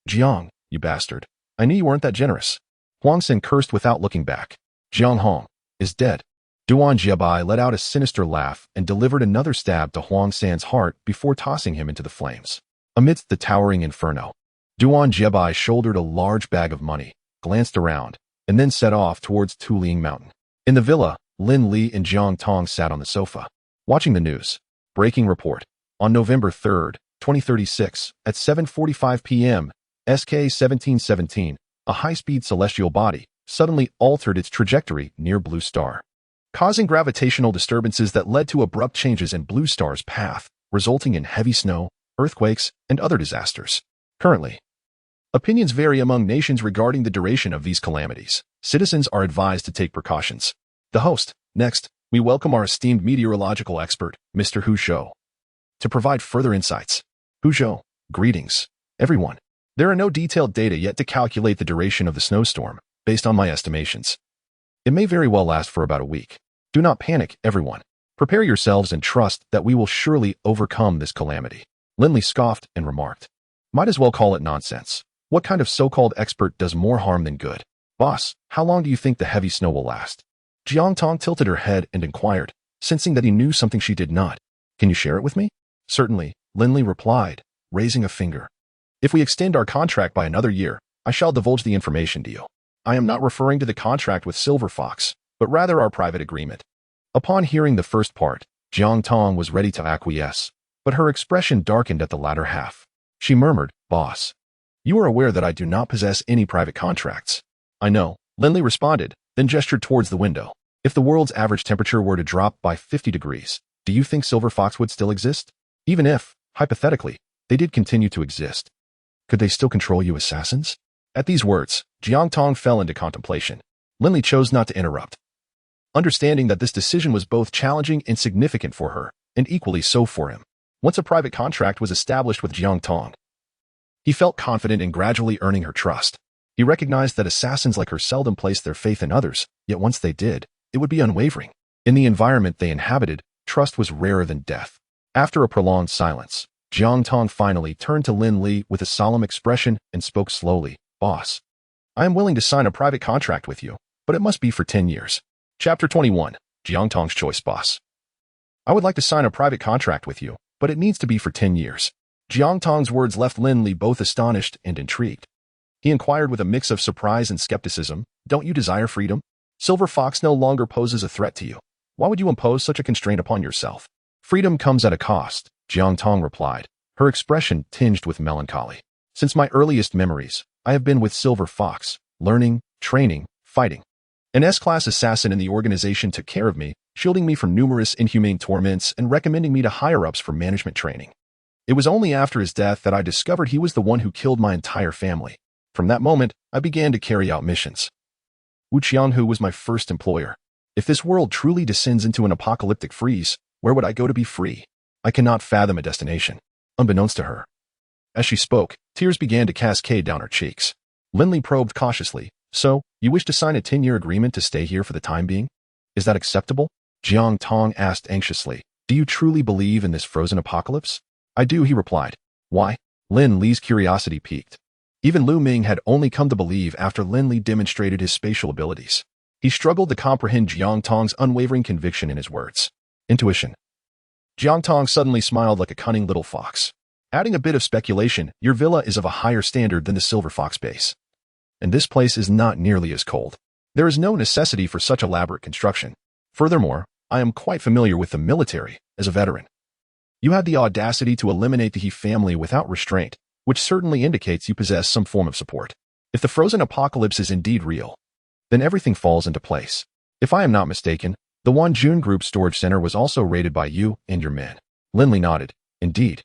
Jiang, you bastard. I knew you weren't that generous. Huang San cursed without looking back. Jiang Hong is dead. Duan Jiabai let out a sinister laugh and delivered another stab to Huang San's heart before tossing him into the flames. Amidst the towering inferno, Duan Jiabai shouldered a large bag of money, glanced around, and then set off towards Tuling Mountain. In the villa, Lin Li and Jiang Tong sat on the sofa, watching the news. Breaking report. On November 3, 2036, at 7:45 p.m., SK 1717, a high-speed celestial body, suddenly altered its trajectory near Blue Star, causing gravitational disturbances that led to abrupt changes in Blue Star's path, resulting in heavy snow, earthquakes, and other disasters. Currently, opinions vary among nations regarding the duration of these calamities. Citizens are advised to take precautions. The host. Next, we welcome our esteemed meteorological expert, Mr. Hu Zhou, to provide further insights. Hu Zhou, greetings, everyone. There are no detailed data yet to calculate the duration of the snowstorm, based on my estimations. It may very well last for about a week. Do not panic, everyone. Prepare yourselves and trust that we will surely overcome this calamity. Lin Li scoffed and remarked. Might as well call it nonsense. What kind of so-called expert does more harm than good? Boss, how long do you think the heavy snow will last? Jiang Tong tilted her head and inquired, sensing that he knew something she did not. Can you share it with me? Certainly, Lin Li replied, raising a finger. If we extend our contract by another year, I shall divulge the information to you. I am not referring to the contract with Silver Fox, but rather our private agreement. Upon hearing the first part, Jiang Tong was ready to acquiesce, but her expression darkened at the latter half. She murmured, Boss, you are aware that I do not possess any private contracts. I know, Lin Li responded, then gestured towards the window. If the world's average temperature were to drop by 50 degrees, do you think Silver Fox would still exist? Even if, hypothetically, they did continue to exist, could they still control you assassins? At these words, Jiang Tong fell into contemplation. Lin Li chose not to interrupt, understanding that this decision was both challenging and significant for her, and equally so for him. Once a private contract was established with Jiang Tong, he felt confident in gradually earning her trust. He recognized that assassins like her seldom placed their faith in others, yet once they did, it would be unwavering. In the environment they inhabited, trust was rarer than death. After a prolonged silence, Jiang Tong finally turned to Lin Li with a solemn expression and spoke slowly. Boss, I am willing to sign a private contract with you. but it must be for 10 years. Chapter 21. Jiangtong's Choice Boss. I would like to sign a private contract with you, but it needs to be for 10 years. Jiangtong's words left Lin Li both astonished and intrigued. He inquired with a mix of surprise and skepticism, "Don't you desire freedom? Silver Fox no longer poses a threat to you. Why would you impose such a constraint upon yourself?" "Freedom comes at a cost," Jiangtong replied, her expression tinged with melancholy. "Since my earliest memories, I have been with Silver Fox, learning, training, fighting. An S-class assassin in the organization took care of me, shielding me from numerous inhumane torments and recommending me to higher-ups for management training. It was only after his death that I discovered he was the one who killed my entire family. From that moment, I began to carry out missions. Wu Qianhu was my first employer. If this world truly descends into an apocalyptic freeze, where would I go to be free? I cannot fathom a destination." Unbeknownst to her. As she spoke, tears began to cascade down her cheeks. Lin Li probed cautiously, "So, you wish to sign a 10-year agreement to stay here for the time being? Is that acceptable?" Jiangtong asked anxiously. "Do you truly believe in this frozen apocalypse?" "I do," he replied. "Why?" Lin Li's curiosity piqued. Even Lu Ming had only come to believe after Lin Li demonstrated his spatial abilities. He struggled to comprehend Jiangtong's unwavering conviction in his words. Intuition. Jiangtong suddenly smiled like a cunning little fox. Adding a bit of speculation, "Your villa is of a higher standard than the Silver Fox base. And this place is not nearly as cold. There is no necessity for such elaborate construction. Furthermore, I am quite familiar with the military as a veteran. You had the audacity to eliminate the He family without restraint, which certainly indicates you possess some form of support. If the frozen apocalypse is indeed real, then everything falls into place. If I am not mistaken, the Wanjun Group storage center was also raided by you and your men." Lin Li nodded. Indeed.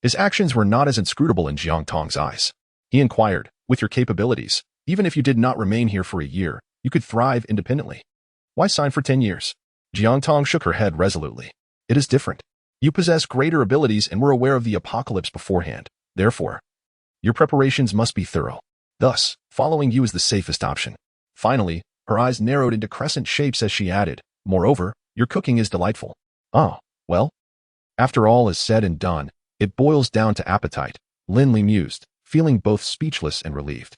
His actions were not as inscrutable in Jiangtong's eyes. He inquired, "With your capabilities, even if you did not remain here for a year, you could thrive independently. Why sign for 10 years? Jiangtong shook her head resolutely. "It is different. You possess greater abilities and were aware of the apocalypse beforehand. Therefore, your preparations must be thorough. Thus, following you is the safest option." Finally, her eyes narrowed into crescent shapes as she added, "Moreover, your cooking is delightful." "Oh, well, after all is said and done, it boils down to appetite," Lin Li mused, feeling both speechless and relieved.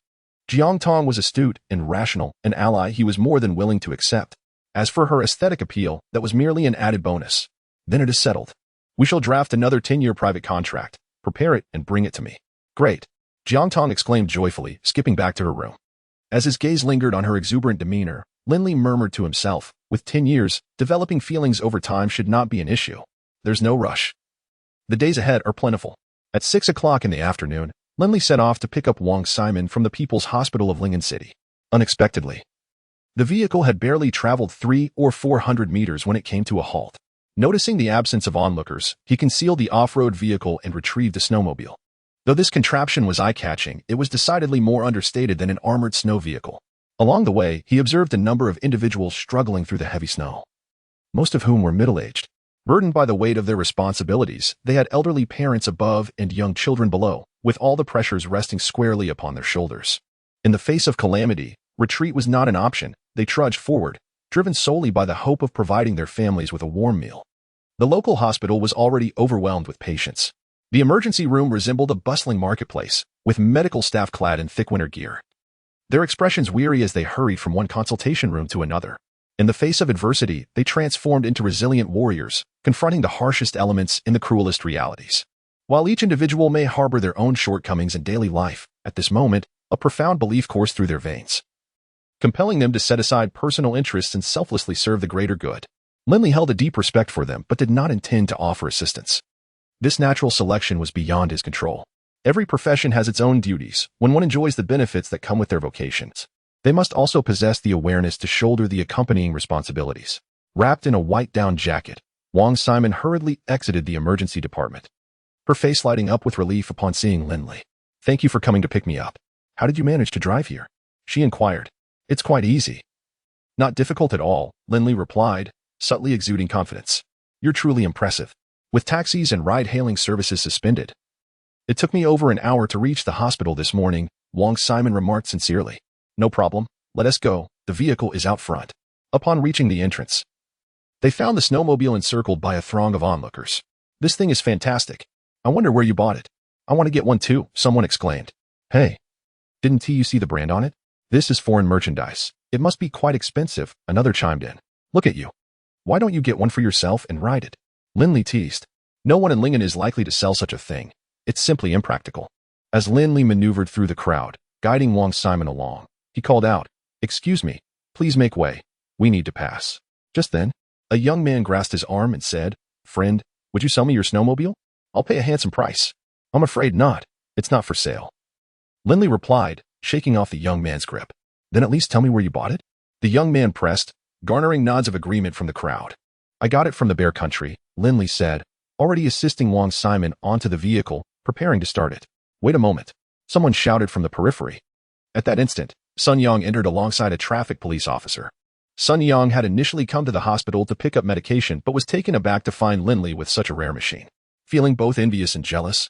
Jiangtong was astute and rational, an ally he was more than willing to accept. As for her aesthetic appeal, that was merely an added bonus. "Then it is settled. We shall draft another 10-year private contract. Prepare it and bring it to me." "Great," Jiangtong exclaimed joyfully, skipping back to her room. As his gaze lingered on her exuberant demeanor, Lin Li murmured to himself, "With 10 years, developing feelings over time should not be an issue. There's no rush. The days ahead are plentiful." At 6 o'clock in the afternoon, Lin Li set off to pick up Wang Simon from the People's Hospital of Lingen City. Unexpectedly, the vehicle had barely traveled 300 or 400 meters when it came to a halt. Noticing the absence of onlookers, he concealed the off-road vehicle and retrieved a snowmobile. Though this contraption was eye-catching, it was decidedly more understated than an armored snow vehicle. Along the way, he observed a number of individuals struggling through the heavy snow, most of whom were middle-aged. Burdened by the weight of their responsibilities, they had elderly parents above and young children below, with all the pressures resting squarely upon their shoulders. In the face of calamity, retreat was not an option. They trudged forward, driven solely by the hope of providing their families with a warm meal. The local hospital was already overwhelmed with patients. The emergency room resembled a bustling marketplace, with medical staff clad in thick winter gear, their expressions weary as they hurried from one consultation room to another. In the face of adversity, they transformed into resilient warriors, confronting the harshest elements in the cruelest realities. While each individual may harbor their own shortcomings in daily life, at this moment, a profound belief coursed through their veins, compelling them to set aside personal interests and selflessly serve the greater good. Lin Li held a deep respect for them but did not intend to offer assistance. This natural selection was beyond his control. Every profession has its own duties. When one enjoys the benefits that come with their vocations, they must also possess the awareness to shoulder the accompanying responsibilities. Wrapped in a white down jacket, Wang Simon hurriedly exited the emergency department, her face lighting up with relief upon seeing Lin Li. "Thank you for coming to pick me up. How did you manage to drive here?" she inquired. "It's quite easy." "Not difficult at all," Lin Li replied, subtly exuding confidence. "You're truly impressive. With taxis and ride-hailing services suspended, it took me over an hour to reach the hospital this morning," Wang Simon remarked sincerely. "No problem. Let us go. The vehicle is out front." Upon reaching the entrance, they found the snowmobile encircled by a throng of onlookers. "This thing is fantastic. I wonder where you bought it." "I want to get one too," someone exclaimed. "Hey, didn't you see the brand on it? This is foreign merchandise. It must be quite expensive, another chimed in. Look at you. Why don't you get one for yourself and ride it? Lin Li teased. No one in Lingen is likely to sell such a thing. It's simply impractical. As Lin Li maneuvered through the crowd, guiding Wang Simon along, he called out, Excuse me, please make way. We need to pass. Just then, a young man grasped his arm and said, Friend, would you sell me your snowmobile? I'll pay a handsome price. I'm afraid not. It's not for sale. Lin Li replied, shaking off the young man's grip. Then at least tell me where you bought it? The young man pressed, garnering nods of agreement from the crowd. I got it from the Bear Country, Lin Li said, already assisting Wang Simon onto the vehicle, preparing to start it. Wait a moment. Someone shouted from the periphery. At that instant, Sun Yang entered alongside a traffic police officer. Sun Yang had initially come to the hospital to pick up medication but was taken aback to find Lin Li with such a rare machine. Feeling both envious and jealous,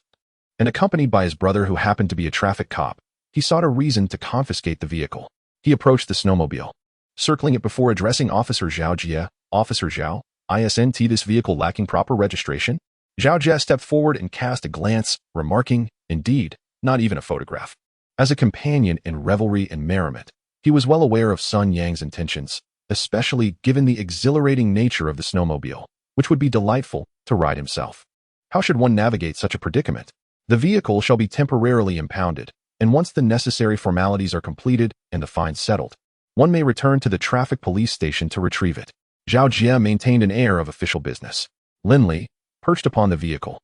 and accompanied by his brother who happened to be a traffic cop, he sought a reason to confiscate the vehicle. He approached the snowmobile, circling it before addressing Officer Zhao Jie. Officer Zhao, isn't this vehicle lacking proper registration? Zhao Jie stepped forward and cast a glance, remarking, Indeed, not even a photograph. As a companion in revelry and merriment, he was well aware of Sun Yang's intentions, especially given the exhilarating nature of the snowmobile, which would be delightful to ride himself. How should one navigate such a predicament? The vehicle shall be temporarily impounded, and once the necessary formalities are completed and the fine settled, one may return to the traffic police station to retrieve it. Zhao Jie maintained an air of official business. Lin Li, perched upon the vehicle,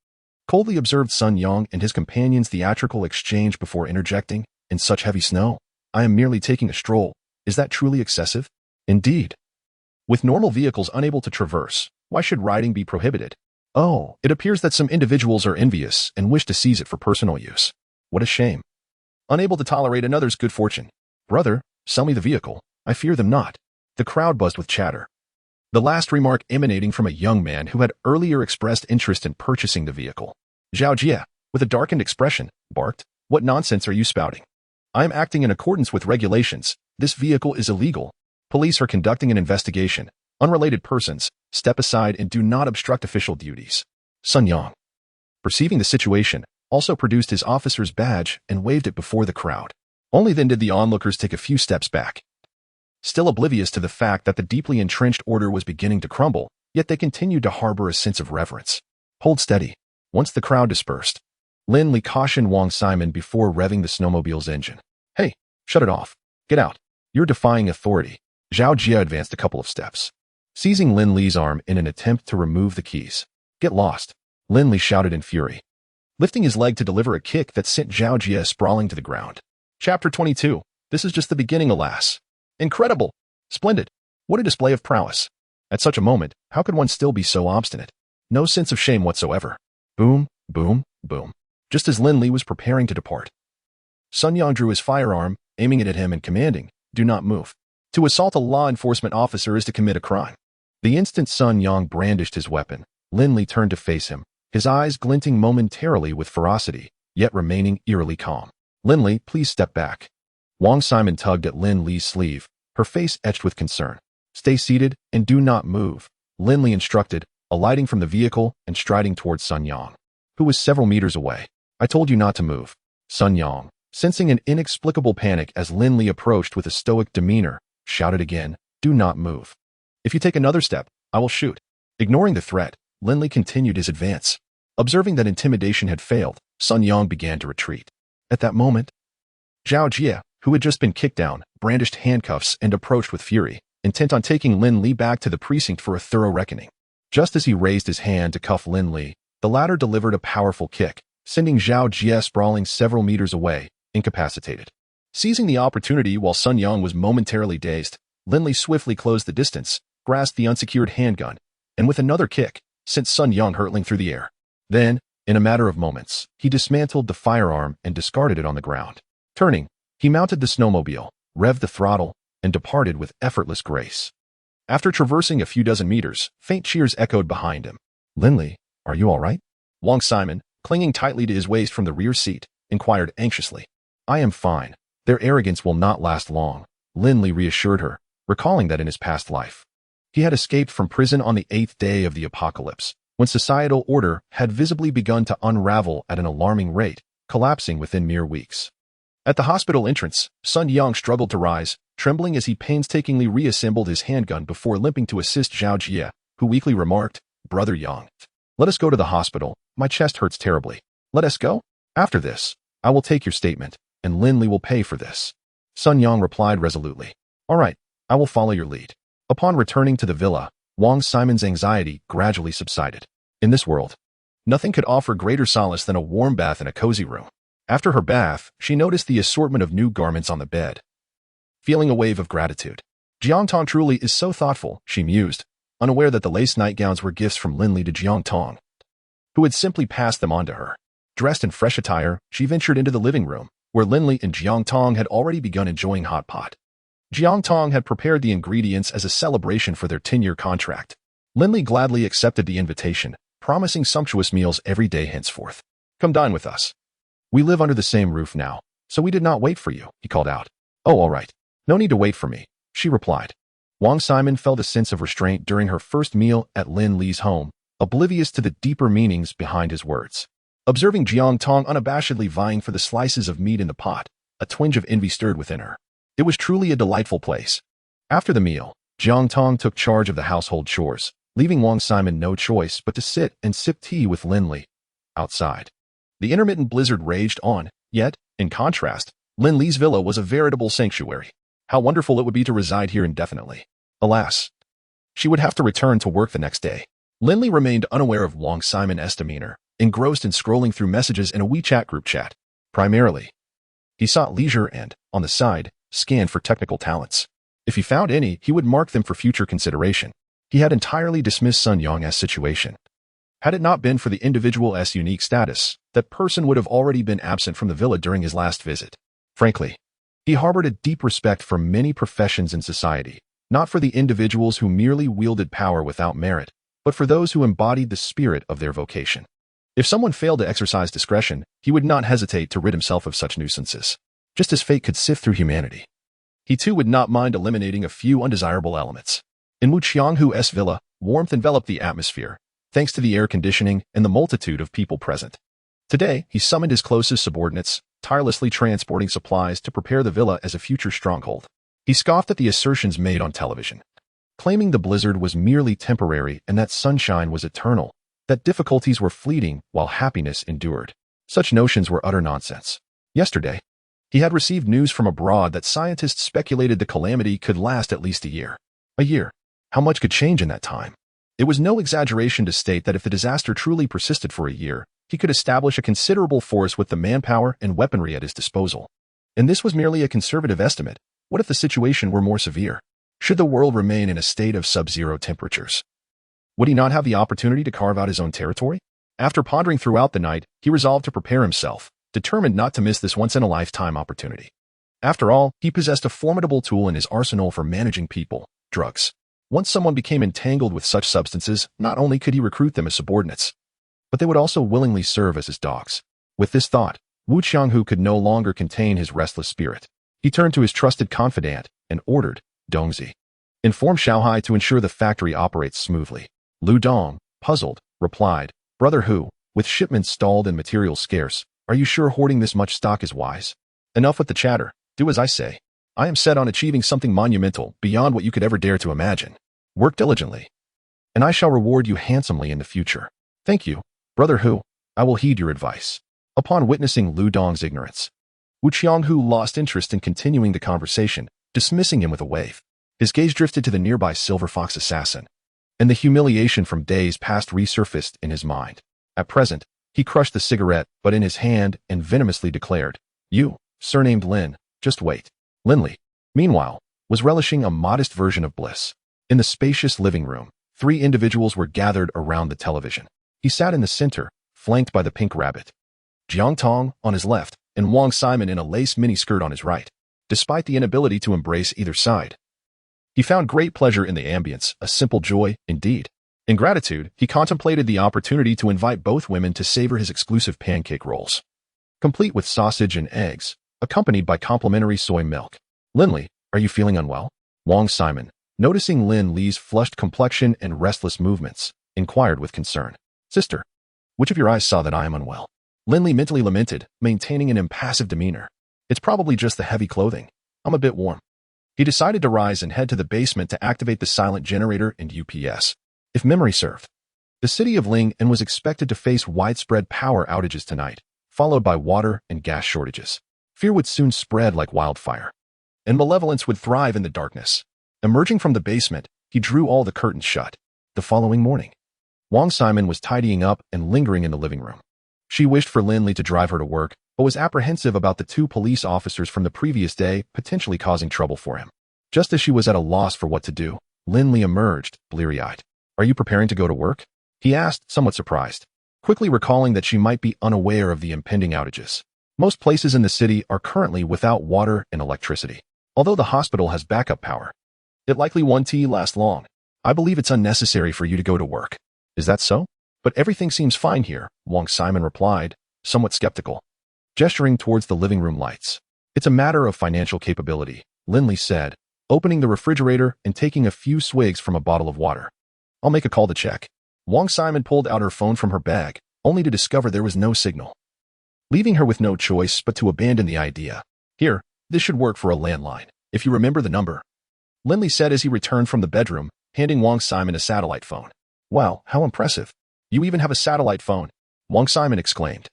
coldly observed Sun Yang and his companion's theatrical exchange before interjecting, In such heavy snow, I am merely taking a stroll. Is that truly excessive? Indeed. With normal vehicles unable to traverse, why should riding be prohibited? Oh, it appears that some individuals are envious and wish to seize it for personal use. What a shame. Unable to tolerate another's good fortune. Brother, sell me the vehicle. I fear them not. The crowd buzzed with chatter. The last remark emanating from a young man who had earlier expressed interest in purchasing the vehicle. Zhao Jie, with a darkened expression, barked, What nonsense are you spouting? I am acting in accordance with regulations. This vehicle is illegal. Police are conducting an investigation. Unrelated persons, step aside and do not obstruct official duties. Sun Yang, perceiving the situation, also produced his officer's badge and waved it before the crowd. Only then did the onlookers take a few steps back. Still oblivious to the fact that the deeply entrenched order was beginning to crumble, yet they continued to harbor a sense of reverence. Hold steady. Once the crowd dispersed, Lin Li cautioned Wang Simon before revving the snowmobile's engine. Hey, shut it off. Get out. You're defying authority. Zhao Jie advanced a couple of steps, seizing Lin Li's arm in an attempt to remove the keys. Get lost, Lin Li shouted in fury, lifting his leg to deliver a kick that sent Zhao Jie sprawling to the ground. Chapter 22. This is just the beginning, alas. Incredible! Splendid! What a display of prowess! At such a moment, how could one still be so obstinate? No sense of shame whatsoever. Boom, boom, boom. Just as Lin Li was preparing to depart, Sun Yang drew his firearm, aiming it at him and commanding, Do not move. To assault a law enforcement officer is to commit a crime. The instant Sun Yang brandished his weapon, Lin Li turned to face him, his eyes glinting momentarily with ferocity, yet remaining eerily calm. Lin Li, please step back. Wang Simon tugged at Lin Li's sleeve, her face etched with concern. Stay seated and do not move, Lin Li instructed, alighting from the vehicle and striding towards Sun Yang, who was several meters away. I told you not to move. Sun Yang, sensing an inexplicable panic as Lin Li approached with a stoic demeanor, shouted again, Do not move. If you take another step, I will shoot. Ignoring the threat, Lin Li continued his advance. Observing that intimidation had failed, Sun Yang began to retreat. At that moment, Zhao Jie, who had just been kicked down, brandished handcuffs and approached with fury, intent on taking Lin Li back to the precinct for a thorough reckoning. Just as he raised his hand to cuff Lin Li, the latter delivered a powerful kick, sending Zhao Jie sprawling several meters away, incapacitated. Seizing the opportunity while Sun Yang was momentarily dazed, Lin Li swiftly closed the distance, grasped the unsecured handgun, and with another kick, sent Sun Yang hurtling through the air. Then, in a matter of moments, he dismantled the firearm and discarded it on the ground. Turning, he mounted the snowmobile, revved the throttle, and departed with effortless grace. After traversing a few dozen meters, faint cheers echoed behind him. Lin Li, are you all right? Wang Simon, clinging tightly to his waist from the rear seat, inquired anxiously. I am fine. Their arrogance will not last long, Lin Li reassured her, recalling that in his past life, he had escaped from prison on the 8th day of the apocalypse, when societal order had visibly begun to unravel at an alarming rate, collapsing within mere weeks. At the hospital entrance, Sun Yang struggled to rise, trembling as he painstakingly reassembled his handgun before limping to assist Zhao Jie, who weakly remarked, "Brother Yang, let us go to the hospital. My chest hurts terribly. Let us go? After this, I will take your statement, and Lin Li will pay for this." Sun Yang replied resolutely, "All right, I will follow your lead." Upon returning to the villa, Wang Simon's anxiety gradually subsided. In this world, nothing could offer greater solace than a warm bath in a cozy room. After her bath, she noticed the assortment of new garments on the bed. Feeling a wave of gratitude. Jiang Tong truly is so thoughtful, she mused, unaware that the lace nightgowns were gifts from Lin Li to Jiang Tong, who had simply passed them on to her. Dressed in fresh attire, she ventured into the living room, where Lin Li and Jiang Tong had already begun enjoying hot pot. Jiang Tong had prepared the ingredients as a celebration for their 10-year contract. Lin Li gladly accepted the invitation, promising sumptuous meals every day henceforth. "Come dine with us. We live under the same roof now, so we did not wait for you," he called out. "Oh, all right. No need to wait for me," she replied. Wang Simon felt a sense of restraint during her first meal at Lin Li's home, oblivious to the deeper meanings behind his words. Observing Jiang Tong unabashedly vying for the slices of meat in the pot, a twinge of envy stirred within her. It was truly a delightful place. After the meal, Jiang Tong took charge of the household chores, leaving Wang Simon no choice but to sit and sip tea with Lin Li. Outside, the intermittent blizzard raged on, yet, in contrast, Lin Li's villa was a veritable sanctuary. How wonderful it would be to reside here indefinitely. Alas, she would have to return to work the next day. Lin Li remained unaware of Wang Simon's demeanor, engrossed in scrolling through messages in a WeChat group chat. Primarily, he sought leisure and, on the side, scanned for technical talents. If he found any, he would mark them for future consideration. He had entirely dismissed Sun Yang's situation. Had it not been for the individual's unique status, that person would have already been absent from the villa during his last visit. Frankly, he harbored a deep respect for many professions in society, not for the individuals who merely wielded power without merit, but for those who embodied the spirit of their vocation. If someone failed to exercise discretion, he would not hesitate to rid himself of such nuisances. Just as fate could sift through humanity, he too would not mind eliminating a few undesirable elements. In Wu Qianghu's villa, warmth enveloped the atmosphere, thanks to the air conditioning and the multitude of people present. Today, he summoned his closest subordinates, tirelessly transporting supplies to prepare the villa as a future stronghold. He scoffed at the assertions made on television, claiming the blizzard was merely temporary and that sunshine was eternal, that difficulties were fleeting while happiness endured. Such notions were utter nonsense. Yesterday, he had received news from abroad that scientists speculated the calamity could last at least a year. A year. How much could change in that time? It was no exaggeration to state that if the disaster truly persisted for a year, he could establish a considerable force with the manpower and weaponry at his disposal. And this was merely a conservative estimate. What if the situation were more severe? Should the world remain in a state of sub-zero temperatures? Would he not have the opportunity to carve out his own territory? After pondering throughout the night, he resolved to prepare himself, determined not to miss this once-in-a-lifetime opportunity. After all, he possessed a formidable tool in his arsenal for managing people: drugs. Once someone became entangled with such substances, not only could he recruit them as subordinates, but they would also willingly serve as his dogs. With this thought, Wu Qianghu could no longer contain his restless spirit. He turned to his trusted confidant and ordered, "Dongzi, inform Shanghai to ensure the factory operates smoothly." Lu Dong, puzzled, replied, "Brother Hu, with shipments stalled and materials scarce, are you sure hoarding this much stock is wise? Enough with the chatter. Do as I say. I am set on achieving something monumental beyond what you could ever dare to imagine. Work diligently, and I shall reward you handsomely in the future." "Thank you, Brother Hu. I will heed your advice." Upon witnessing Lu Dong's ignorance, Wu Qianghu lost interest in continuing the conversation, dismissing him with a wave. His gaze drifted to the nearby Silver Fox assassin, and the humiliation from days past resurfaced in his mind. At present, he crushed the cigarette but in his hand and venomously declared, "You, surnamed Lin, just wait." Lin Li, meanwhile, was relishing a modest version of bliss. In the spacious living room, 3 individuals were gathered around the television. He sat in the center, flanked by the pink rabbit, Jiang Tong on his left, and Wang Simon in a lace miniskirt on his right. Despite the inability to embrace either side, he found great pleasure in the ambience, a simple joy, indeed. In gratitude, he contemplated the opportunity to invite both women to savor his exclusive pancake rolls, complete with sausage and eggs, accompanied by complimentary soy milk. "Lin Li, are you feeling unwell?" Wang Simon, noticing Lin Li's flushed complexion and restless movements, inquired with concern. "Sister, which of your eyes saw that I am unwell?" Lin Li mentally lamented, maintaining an impassive demeanor. "It's probably just the heavy clothing. I'm a bit warm." He decided to rise and head to the basement to activate the silent generator and UPS. If memory served, the city of Ling was expected to face widespread power outages tonight, followed by water and gas shortages. Fear would soon spread like wildfire, and malevolence would thrive in the darkness. Emerging from the basement, he drew all the curtains shut. The following morning, Wang Simon was tidying up and lingering in the living room. She wished for Lin Li to drive her to work, but was apprehensive about the two police officers from the previous day potentially causing trouble for him. Just as she was at a loss for what to do, Lin Li emerged, bleary-eyed. "Are you preparing to go to work?" he asked, somewhat surprised, quickly recalling that she might be unaware of the impending outages. Most places in the city are currently without water and electricity. Although the hospital has backup power, it likely won't last long. "I believe it's unnecessary for you to go to work." "Is that so?" "But everything seems fine here," Wang Simon replied, somewhat skeptical, gesturing towards the living room lights. "It's a matter of financial capability," Lin Li said, opening the refrigerator and taking a few swigs from a bottle of water. "I'll make a call to check." Wang Simon pulled out her phone from her bag, only to discover there was no signal, leaving her with no choice but to abandon the idea. "Here, this should work for a landline, if you remember the number," Lin Li said as he returned from the bedroom, handing Wang Simon a satellite phone. "Wow, how impressive. You even have a satellite phone," Wang Simon exclaimed,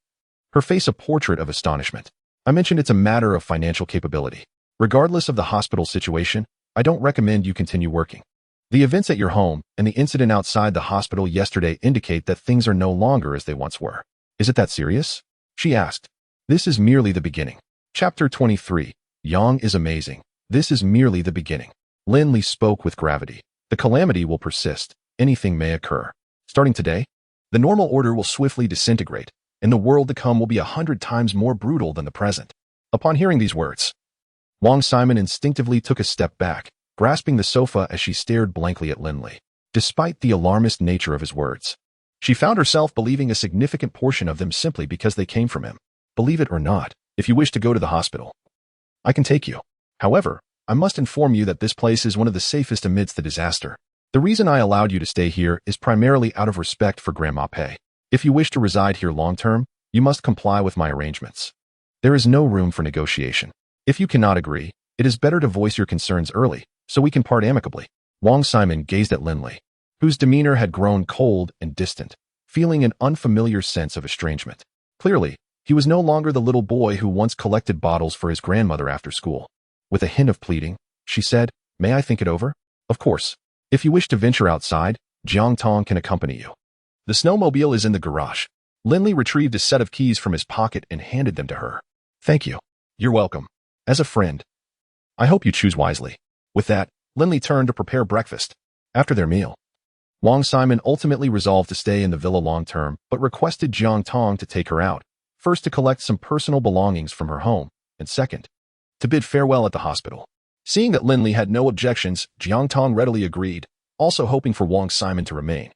her face a portrait of astonishment. "I mentioned it's a matter of financial capability. Regardless of the hospital situation, I don't recommend you continue working. The events at your home and the incident outside the hospital yesterday indicate that things are no longer as they once were." "Is it that serious?" she asked. "This is merely the beginning." Chapter 23. Yang is amazing. This is merely the beginning. Lin Li spoke with gravity. The calamity will persist. Anything may occur. Starting today, the normal order will swiftly disintegrate, and the world to come will be 100 times more brutal than the present. Upon hearing these words, Wang Simon instinctively took a step back, grasping the sofa as she stared blankly at Lin Li. Despite the alarmist nature of his words, she found herself believing a significant portion of them simply because they came from him. "Believe it or not, if you wish to go to the hospital, I can take you. However, I must inform you that this place is one of the safest amidst the disaster. The reason I allowed you to stay here is primarily out of respect for Grandma Pei. If you wish to reside here long-term, you must comply with my arrangements. There is no room for negotiation. If you cannot agree, it is better to voice your concerns early, so we can part amicably." Wang Simon gazed at Lin Li, whose demeanor had grown cold and distant, feeling an unfamiliar sense of estrangement. Clearly, he was no longer the little boy who once collected bottles for his grandmother after school. With a hint of pleading, she said, "May I think it over?" "Of course. If you wish to venture outside, Jiang Tong can accompany you. The snowmobile is in the garage." Lin Li retrieved a set of keys from his pocket and handed them to her. "Thank you. You're welcome. As a friend, I hope you choose wisely." With that, Lin Li turned to prepare breakfast. After their meal, Wang Simon ultimately resolved to stay in the villa long-term, but requested Jiang Tong to take her out, first to collect some personal belongings from her home, and second, to bid farewell at the hospital. Seeing that Lin Li had no objections, Jiang Tong readily agreed, also hoping for Wang Simon to remain,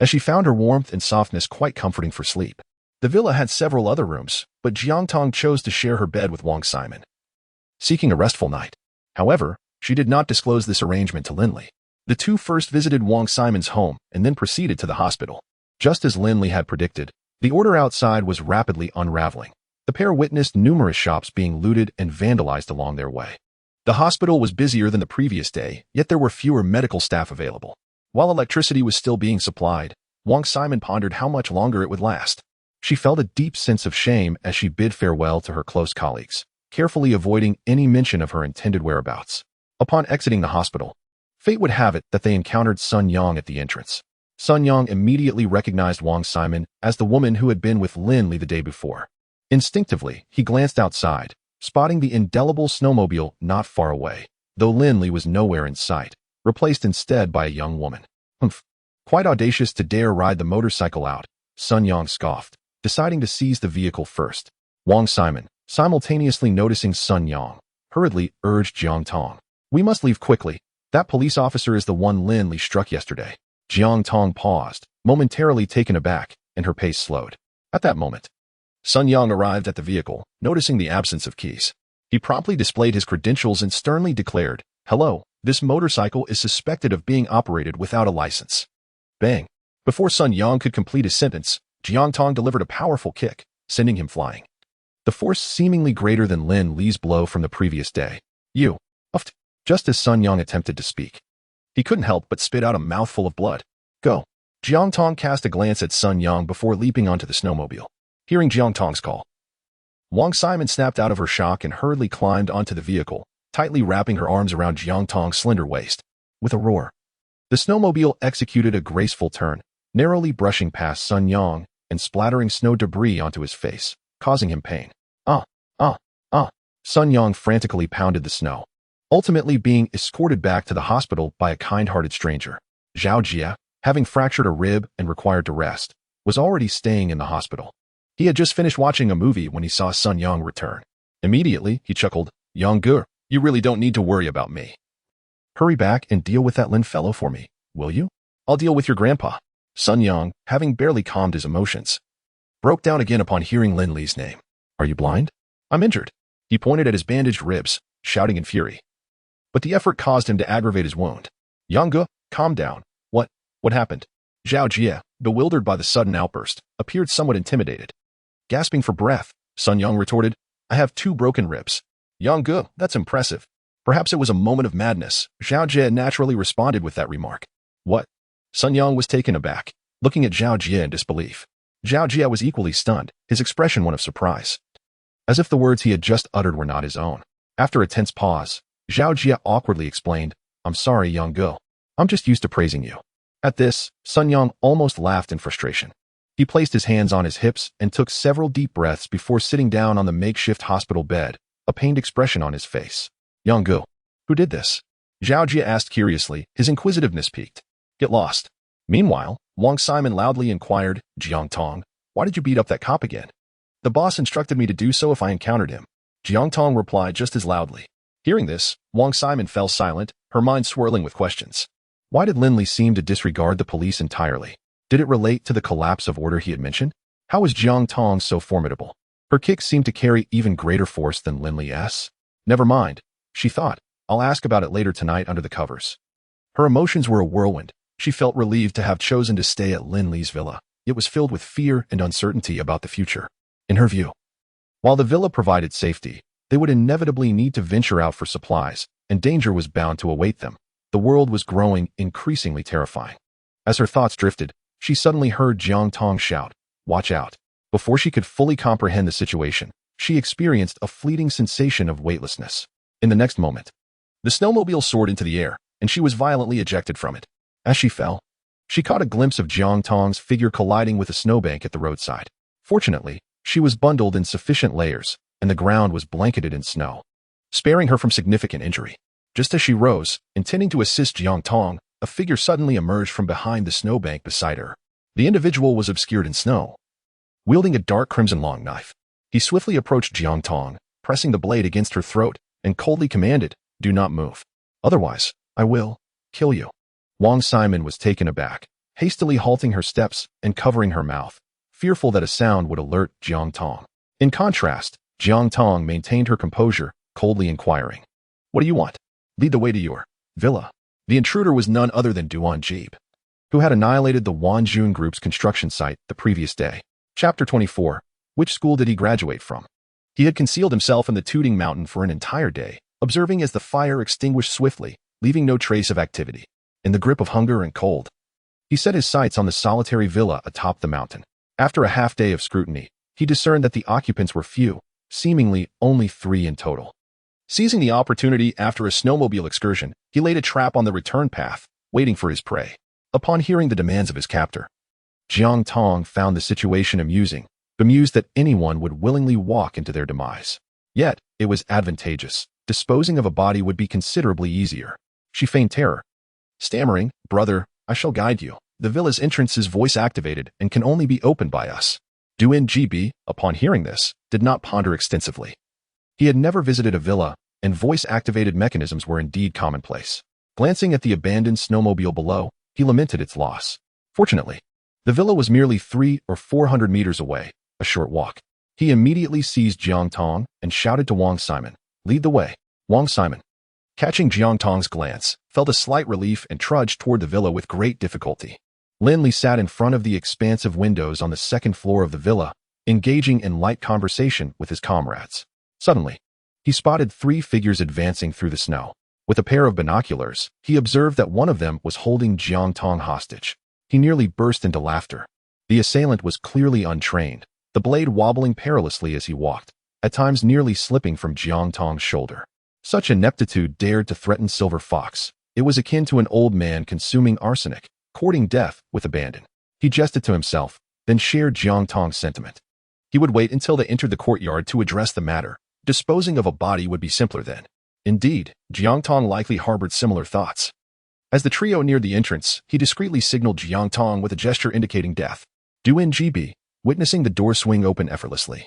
as she found her warmth and softness quite comforting for sleep. The villa had several other rooms, but Jiang Tong chose to share her bed with Wang Simon, seeking a restful night. However, she did not disclose this arrangement to Lin Li. The two first visited Wang Simon's home and then proceeded to the hospital. Just as Lin Li had predicted, the order outside was rapidly unraveling. The pair witnessed numerous shops being looted and vandalized along their way. The hospital was busier than the previous day, yet there were fewer medical staff available. While electricity was still being supplied, Wang Simon pondered how much longer it would last. She felt a deep sense of shame as she bid farewell to her close colleagues, carefully avoiding any mention of her intended whereabouts. Upon exiting the hospital, fate would have it that they encountered Sun Yang at the entrance. Sun Yang immediately recognized Wang Simon as the woman who had been with Lin Li the day before. Instinctively, he glanced outside, spotting the indelible snowmobile not far away, though Lin Li was nowhere in sight, replaced instead by a young woman. "Humph. Quite audacious to dare ride the motorcycle out," Sun Yang scoffed, deciding to seize the vehicle first. Wang Simon, simultaneously noticing Sun Yang, hurriedly urged Jiang Tong, "We must leave quickly. That police officer is the one Lin Li struck yesterday." Jiang Tong paused, momentarily taken aback, and her pace slowed. At that moment, Sun Yang arrived at the vehicle, noticing the absence of keys. He promptly displayed his credentials and sternly declared, "Hello, this motorcycle is suspected of being operated without a license." Bang! Before Sun Yang could complete his sentence, Jiang Tong delivered a powerful kick, sending him flying. The force seemingly greater than Lin Li's blow from the previous day. "You! Uft!" just as Sun Yang attempted to speak. He couldn't help but spit out a mouthful of blood. Go. Jiang Tong cast a glance at Sun Yang before leaping onto the snowmobile. Hearing Jiang Tong's call, Wang Simon snapped out of her shock and hurriedly climbed onto the vehicle, tightly wrapping her arms around Jiang Tong's slender waist. With a roar, the snowmobile executed a graceful turn, narrowly brushing past Sun Yang and splattering snow debris onto his face, causing him pain. Sun Yang frantically pounded the snow, ultimately being escorted back to the hospital by a kind-hearted stranger. Zhao Jia, having fractured a rib and required to rest, was already staying in the hospital. He had just finished watching a movie when he saw Sun Yang return. Immediately, he chuckled, Yang Ge, you really don't need to worry about me. Hurry back and deal with that Lin fellow for me, will you? I'll deal with your grandpa. Sun Yang, having barely calmed his emotions, broke down again upon hearing Lin Li's name. Are you blind? I'm injured. He pointed at his bandaged ribs, shouting in fury. But the effort caused him to aggravate his wound. Yang Ge, calm down. What happened? Zhao Jia, bewildered by the sudden outburst, appeared somewhat intimidated. Gasping for breath, Sun Yang retorted, I have 2 broken ribs. Yang Ge, that's impressive. Perhaps it was a moment of madness. Zhao Jia naturally responded with that remark. What? Sun Yang was taken aback, looking at Zhao Jia in disbelief. Zhao Jia was equally stunned, his expression one of surprise, as if the words he had just uttered were not his own. After a tense pause, Zhao Jia awkwardly explained, I'm sorry, Yang Ge. I'm just used to praising you. At this, Sun Yang almost laughed in frustration. He placed his hands on his hips and took several deep breaths before sitting down on the makeshift hospital bed, a pained expression on his face. Yang Ge, who did this? Zhao Jia asked curiously, his inquisitiveness piqued. Get lost. Meanwhile, Wang Simon loudly inquired, Jiang Tong, why did you beat up that cop again? The boss instructed me to do so if I encountered him. Jiang Tong replied just as loudly. Hearing this, Wang Simon fell silent, her mind swirling with questions. Why did Lin Li seem to disregard the police entirely? Did it relate to the collapse of order he had mentioned? How was Jiang Tong so formidable? Her kicks seemed to carry even greater force than Lin Li's. Never mind, she thought. I'll ask about it later tonight under the covers. Her emotions were a whirlwind. She felt relieved to have chosen to stay at Lin Li's villa. It was filled with fear and uncertainty about the future. In her view, while the villa provided safety, they would inevitably need to venture out for supplies, and danger was bound to await them. The world was growing increasingly terrifying. As her thoughts drifted, she suddenly heard Jiang Tong shout, watch out. Before she could fully comprehend the situation, she experienced a fleeting sensation of weightlessness. In the next moment, the snowmobile soared into the air, and she was violently ejected from it. As she fell, she caught a glimpse of Jiang Tong's figure colliding with a snowbank at the roadside. Fortunately, she was bundled in sufficient layers, and the ground was blanketed in snow, sparing her from significant injury. Just as she rose, intending to assist Jiang Tong, a figure suddenly emerged from behind the snowbank beside her. The individual was obscured in snow, wielding a dark crimson long knife. He swiftly approached Jiang Tong, pressing the blade against her throat, and coldly commanded, do not move. Otherwise, I will kill you. Wang Simon was taken aback, hastily halting her steps and covering her mouth, fearful that a sound would alert Jiang Tong. In contrast, Jiang Tong maintained her composure, coldly inquiring, what do you want? Lead the way to your villa. The intruder was none other than Duan Jeeb, who had annihilated the Wanjun Group's construction site the previous day. Chapter 24. Which school did he graduate from? He had concealed himself in the Tooting Mountain for an entire day, observing as the fire extinguished swiftly, leaving no trace of activity. In the grip of hunger and cold, he set his sights on the solitary villa atop the mountain. After a half-day of scrutiny, he discerned that the occupants were few, seemingly only 3 in total. Seizing the opportunity after a snowmobile excursion, he laid a trap on the return path, waiting for his prey. Upon hearing the demands of his captor, Jiang Tong found the situation amusing, bemused that anyone would willingly walk into their demise. Yet, it was advantageous. Disposing of a body would be considerably easier. She feigned terror, stammering, brother, I shall guide you. The villa's entrance is voice-activated and can only be opened by us. Duan Gb, upon hearing this, did not ponder extensively. He had never visited a villa, and voice-activated mechanisms were indeed commonplace. Glancing at the abandoned snowmobile below, he lamented its loss. Fortunately, the villa was merely 300 or 400 meters away, a short walk. He immediately seized Jiang Tong and shouted to Wang Simon, lead the way. Wang Simon, catching Jiang Tong's glance, felt a slight relief and trudged toward the villa with great difficulty. Lin Li sat in front of the expansive windows on the second floor of the villa, engaging in light conversation with his comrades. Suddenly, he spotted 3 figures advancing through the snow. With a pair of binoculars, he observed that one of them was holding Jiang Tong hostage. He nearly burst into laughter. The assailant was clearly untrained, the blade wobbling perilously as he walked, at times nearly slipping from Jiang Tong's shoulder. Such ineptitude dared to threaten Silver Fox. It was akin to an old man consuming arsenic, courting death with abandon. He jested to himself, then shared Jiang Tong's sentiment. He would wait until they entered the courtyard to address the matter. Disposing of a body would be simpler then. Indeed, Jiang Tong likely harbored similar thoughts. As the trio neared the entrance, he discreetly signaled Jiang Tong with a gesture indicating death. Du NGB, witnessing the door swing open effortlessly,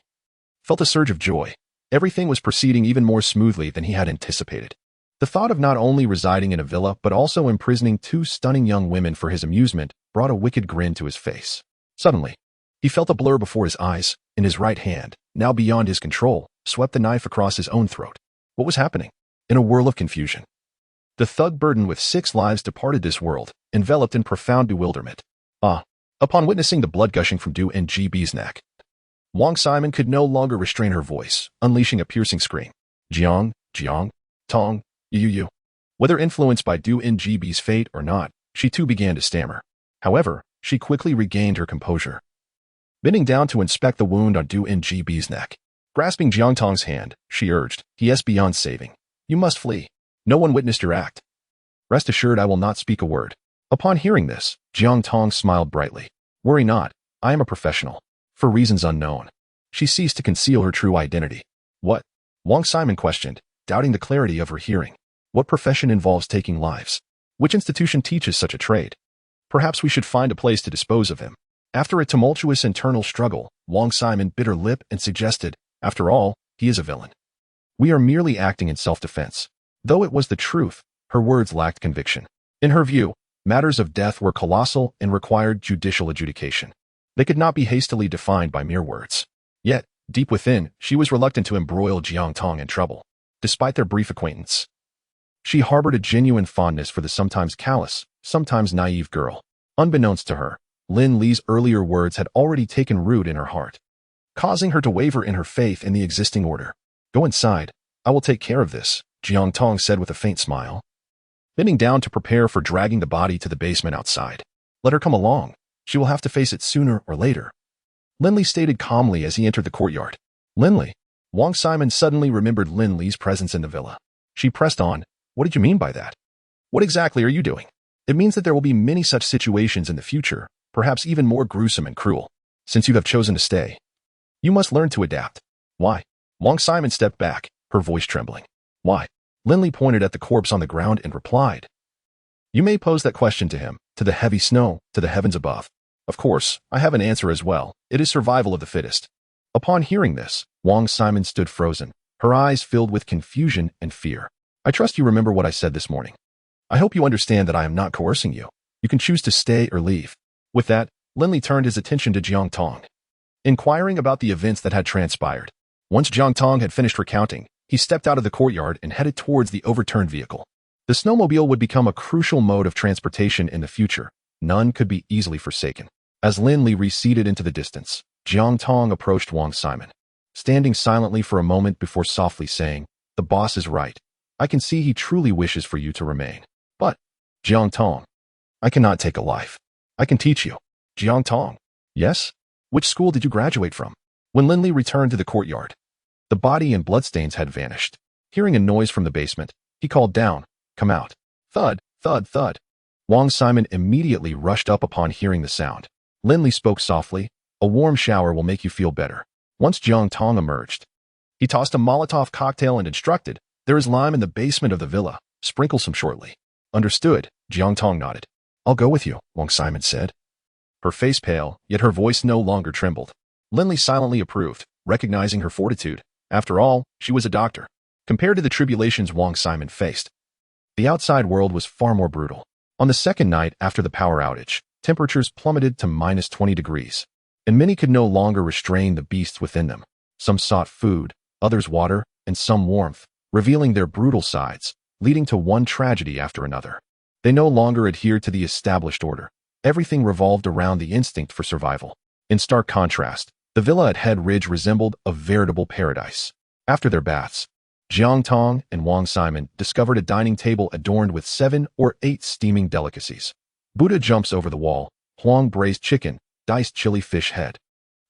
felt a surge of joy. Everything was proceeding even more smoothly than he had anticipated. The thought of not only residing in a villa but also imprisoning two stunning young women for his amusement brought a wicked grin to his face. Suddenly, he felt a blur before his eyes. In his right hand, now beyond his control, swept the knife across his own throat. What was happening? In a whirl of confusion, the thug burdened with 6 lives departed this world, enveloped in profound bewilderment. Upon witnessing the blood gushing from Du NGB's neck, Wang Simon could no longer restrain her voice, unleashing a piercing scream. Jiang Tong, you. Whether influenced by Du NGB's fate or not, she too began to stammer. However, she quickly regained her composure. Bending down to inspect the wound on Du NGB's neck, grasping Jiang Tong's hand, she urged, "He is beyond saving. You must flee. No one witnessed your act. Rest assured I will not speak a word." Upon hearing this, Jiang Tong smiled brightly. "Worry not, I am a professional." For reasons unknown, she ceased to conceal her true identity. "What?" Wang Simon questioned, doubting the clarity of her hearing. "What profession involves taking lives? Which institution teaches such a trade? Perhaps we should find a place to dispose of him." After a tumultuous internal struggle, Wang Simon bit her lip and suggested, "After all, he is a villain. We are merely acting in self-defense." Though it was the truth, her words lacked conviction. In her view, matters of death were colossal and required judicial adjudication. They could not be hastily defined by mere words. Yet, deep within, she was reluctant to embroil Jiang Tong in trouble. Despite their brief acquaintance, she harbored a genuine fondness for the sometimes callous, sometimes naive girl. Unbeknownst to her, Lin Li's earlier words had already taken root in her heart, causing her to waver in her faith in the existing order. "Go inside. I will take care of this," Jiang Tong said with a faint smile, bending down to prepare for dragging the body to the basement outside. "Let her come along. She will have to face it sooner or later," Lin Li stated calmly as he entered the courtyard. "Lin Li?" Wang Simon suddenly remembered Lin Li's presence in the villa. She pressed on, "What did you mean by that? What exactly are you doing?" "It means that there will be many such situations in the future, perhaps even more gruesome and cruel. Since you have chosen to stay, you must learn to adapt." "Why?" Wang Simon stepped back, her voice trembling. "Why?" Lin Li pointed at the corpse on the ground and replied. "You may pose that question to him, to the heavy snow, to the heavens above. Of course, I have an answer as well. It is survival of the fittest." Upon hearing this, Wang Simon stood frozen, her eyes filled with confusion and fear. "I trust you remember what I said this morning. I hope you understand that I am not coercing you. You can choose to stay or leave." With that, Lin Li turned his attention to Jiang Tong, inquiring about the events that had transpired. Once Jiang Tong had finished recounting, he stepped out of the courtyard and headed towards the overturned vehicle. The snowmobile would become a crucial mode of transportation in the future. None could be easily forsaken. As Lin Li receded into the distance, Jiang Tong approached Wang Simon, standing silently for a moment before softly saying, "The boss is right. I can see he truly wishes for you to remain. But, Jiang Tong, I cannot take a life. I can teach you." "Jiang Tong?" "Yes? Which school did you graduate from?" When Lin Li returned to the courtyard, the body and bloodstains had vanished. Hearing a noise from the basement, he called down, "Come out." Thud, thud, thud. Wang Simon immediately rushed up upon hearing the sound. Lin Li spoke softly, "A warm shower will make you feel better." Once Jiang Tong emerged, he tossed a Molotov cocktail and instructed, "There is lime in the basement of the villa. Sprinkle some shortly." "Understood," Jiang Tong nodded. "I'll go with you," Wang Simon said. Her face pale, yet her voice no longer trembled. Lin Li silently approved, recognizing her fortitude. After all, she was a doctor. Compared to the tribulations Wang Simon faced, the outside world was far more brutal. On the second night after the power outage, temperatures plummeted to -20 degrees, and many could no longer restrain the beasts within them. Some sought food, others water, and some warmth, revealing their brutal sides, leading to one tragedy after another. They no longer adhered to the established order. Everything revolved around the instinct for survival. In stark contrast, the villa at Head Ridge resembled a veritable paradise. After their baths, Jiang Tong and Wang Simon discovered a dining table adorned with 7 or 8 steaming delicacies. Buddha jumps over the wall, Huang braised chicken, diced chili fish head,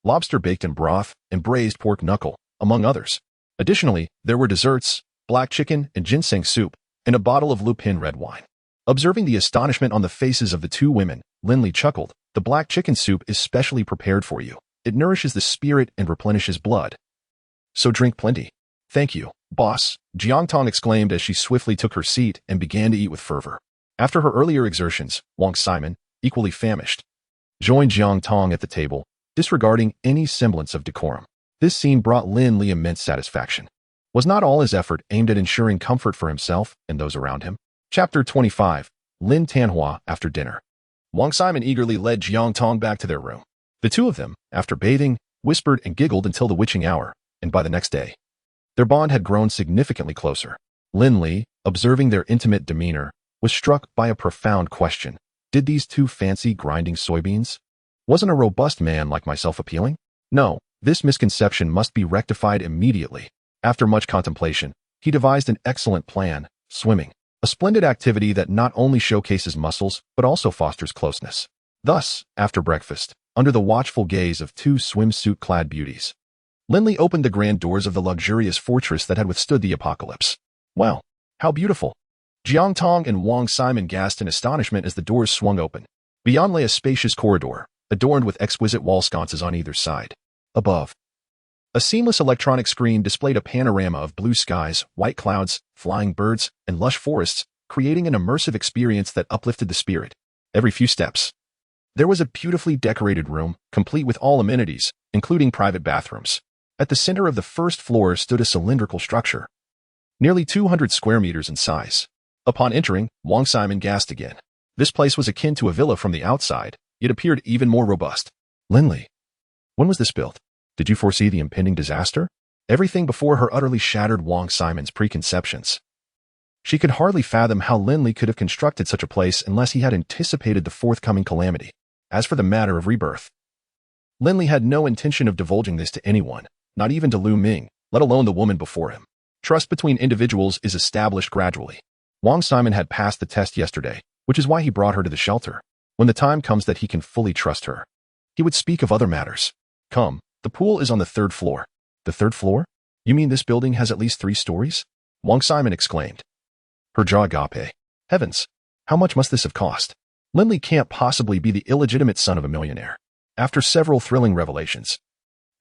lobster baked in broth, and braised pork knuckle, among others. Additionally, there were desserts, black chicken and ginseng soup, and a bottle of Lupin red wine. Observing the astonishment on the faces of the two women, Lin Li chuckled, "The black chicken soup is specially prepared for you. It nourishes the spirit and replenishes blood. So drink plenty." "Thank you, boss," Jiang Tong exclaimed as she swiftly took her seat and began to eat with fervor. After her earlier exertions, Wang Simon, equally famished, joined Jiang Tong at the table, disregarding any semblance of decorum. This scene brought Lin Li immense satisfaction. Was not all his effort aimed at ensuring comfort for himself and those around him? Chapter 25. Lin Tanhua after dinner. Wang Simon eagerly led Jiang Tong back to their room. The two of them, after bathing, whispered and giggled until the witching hour, and by the next day, their bond had grown significantly closer. Lin Li, observing their intimate demeanor, was struck by a profound question. Did these two fancy grinding soybeans? Wasn't a robust man like myself appealing? No, this misconception must be rectified immediately. After much contemplation, he devised an excellent plan: swimming. A splendid activity that not only showcases muscles, but also fosters closeness. Thus, after breakfast, under the watchful gaze of two swimsuit-clad beauties, Lin Li opened the grand doors of the luxurious fortress that had withstood the apocalypse. Wow, how beautiful! Jiang Tong and Wang Simon gasped in astonishment as the doors swung open. Beyond lay a spacious corridor, adorned with exquisite wall sconces on either side. Above, a seamless electronic screen displayed a panorama of blue skies, white clouds, flying birds, and lush forests, creating an immersive experience that uplifted the spirit. Every few steps, there was a beautifully decorated room, complete with all amenities, including private bathrooms. At the center of the first floor stood a cylindrical structure, nearly 200 square meters in size. Upon entering, Wang Simon gasped again. This place was akin to a villa from the outside, yet appeared even more robust. Lin Li, when was this built? Did you foresee the impending disaster? Everything before her utterly shattered Wang Simon's preconceptions. She could hardly fathom how Lin Li could have constructed such a place unless he had anticipated the forthcoming calamity. As for the matter of rebirth, Lin Li had no intention of divulging this to anyone, not even to Lu Ming, let alone the woman before him. Trust between individuals is established gradually. Wang Simon had passed the test yesterday, which is why he brought her to the shelter. When the time comes that he can fully trust her, he would speak of other matters. Come, the pool is on the 3rd floor. The 3rd floor? You mean this building has at least 3 stories? Wang Simon exclaimed. Her jaw agape. Heavens, how much must this have cost? Lin Li can't possibly be the illegitimate son of a millionaire. After several thrilling revelations,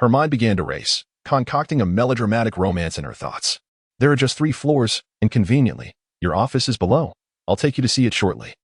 her mind began to race, concocting a melodramatic romance in her thoughts. There are just 3 floors, and conveniently, your office is below. I'll take you to see it shortly.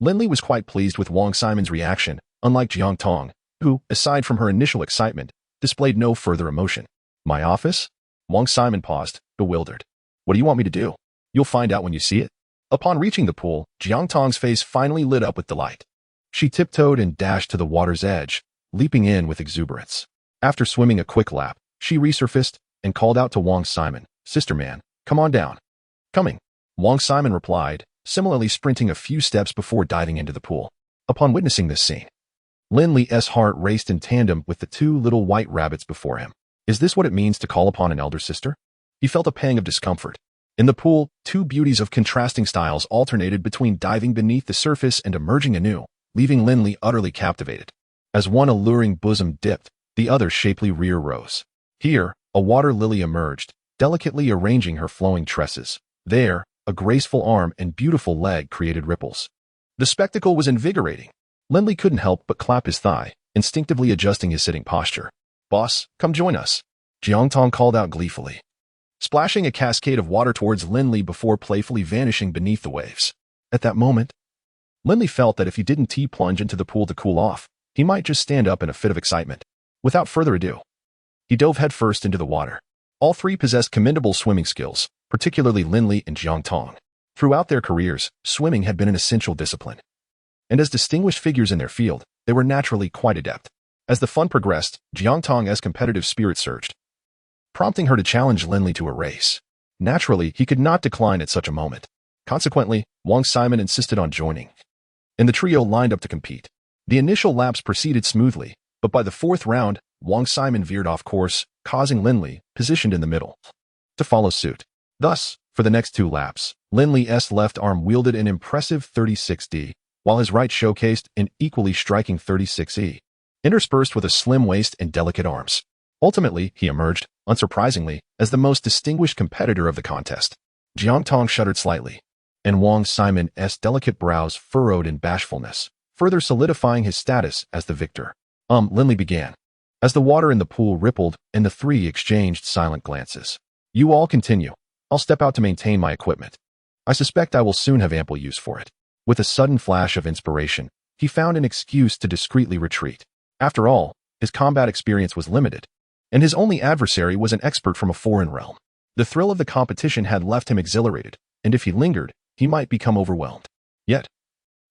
Lin Li was quite pleased with Wang Simon's reaction, unlike Jiang Tong, who, aside from her initial excitement, displayed no further emotion. My office? Wang Simon paused, bewildered. What do you want me to do? You'll find out when you see it. Upon reaching the pool, Jiang Tong's face finally lit up with delight. She tiptoed and dashed to the water's edge, leaping in with exuberance. After swimming a quick lap, she resurfaced and called out to Wang Simon, Sister man, come on down. Coming. Wang Simon replied, similarly sprinting a few steps before diving into the pool. Upon witnessing this scene, Lin Li's heart raced in tandem with the 2 little white rabbits before him. Is this what it means to call upon an elder sister? He felt a pang of discomfort. In the pool, 2 beauties of contrasting styles alternated between diving beneath the surface and emerging anew, leaving Lin Li utterly captivated. As one alluring bosom dipped, the other shapely rear rose. Here, a water lily emerged, delicately arranging her flowing tresses. There, a graceful arm and beautiful leg created ripples. The spectacle was invigorating. Lin Li couldn't help but clap his thigh, instinctively adjusting his sitting posture. Boss, come join us. Jiang Tong called out gleefully, splashing a cascade of water towards Lin Li before playfully vanishing beneath the waves. At that moment, Lin Li felt that if he didn't T-plunge into the pool to cool off, he might just stand up in a fit of excitement. Without further ado, he dove headfirst into the water. All 3 possessed commendable swimming skills, particularly Lin Li and Jiang Tong. Throughout their careers, swimming had been an essential discipline. And as distinguished figures in their field, they were naturally quite adept. As the fun progressed, Jiang Tong's competitive spirit surged, prompting her to challenge Lin Li to a race. Naturally, he could not decline at such a moment. Consequently, Wang Simon insisted on joining, and the trio lined up to compete. The initial laps proceeded smoothly, but by the 4th round, Wang Simon veered off course, causing Lin Li, positioned in the middle, to follow suit. Thus, for the next 2 laps, Lin Li's left arm wielded an impressive 36D, while his right showcased an equally striking 36E, interspersed with a slim waist and delicate arms. Ultimately, he emerged, unsurprisingly, as the most distinguished competitor of the contest. Jiang Tong shuddered slightly, and Wang Simon's delicate brows furrowed in bashfulness, further solidifying his status as the victor. Lin Li began, as the water in the pool rippled and the three exchanged silent glances. You all continue. I'll step out to maintain my equipment. I suspect I will soon have ample use for it. With a sudden flash of inspiration, he found an excuse to discreetly retreat. After all, his combat experience was limited, and his only adversary was an expert from a foreign realm. The thrill of the competition had left him exhilarated, and if he lingered, he might become overwhelmed. Yet,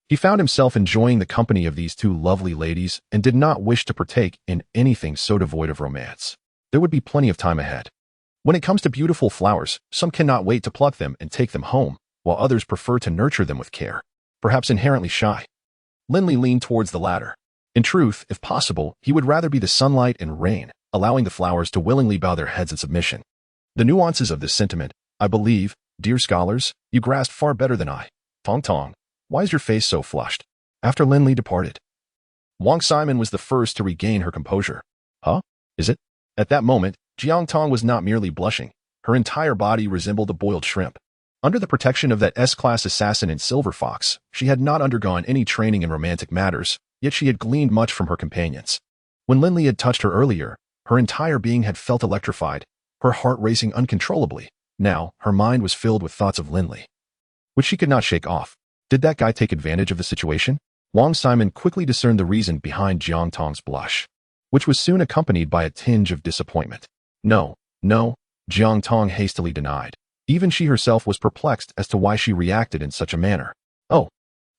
he found himself enjoying the company of these 2 lovely ladies and did not wish to partake in anything so devoid of romance. There would be plenty of time ahead. When it comes to beautiful flowers, some cannot wait to pluck them and take them home, while others prefer to nurture them with care, perhaps inherently shy. Lin Li leaned towards the latter. In truth, if possible, he would rather be the sunlight and rain, allowing the flowers to willingly bow their heads in submission. The nuances of this sentiment, I believe, dear scholars, you grasp far better than I. Tong, why is your face so flushed? After Lin Li departed, Wang Simon was the first to regain her composure. Huh? Is it? At that moment, Jiang Tong was not merely blushing. Her entire body resembled a boiled shrimp. Under the protection of that S-class assassin in Silver Fox, she had not undergone any training in romantic matters, yet she had gleaned much from her companions. When Lin Li had touched her earlier, her entire being had felt electrified, her heart racing uncontrollably. Now, her mind was filled with thoughts of Lin Li, which she could not shake off. Did that guy take advantage of the situation? Wang Simon quickly discerned the reason behind Jiang Tong's blush, which was soon accompanied by a tinge of disappointment. No, Jiang Tong hastily denied. Even she herself was perplexed as to why she reacted in such a manner. Oh,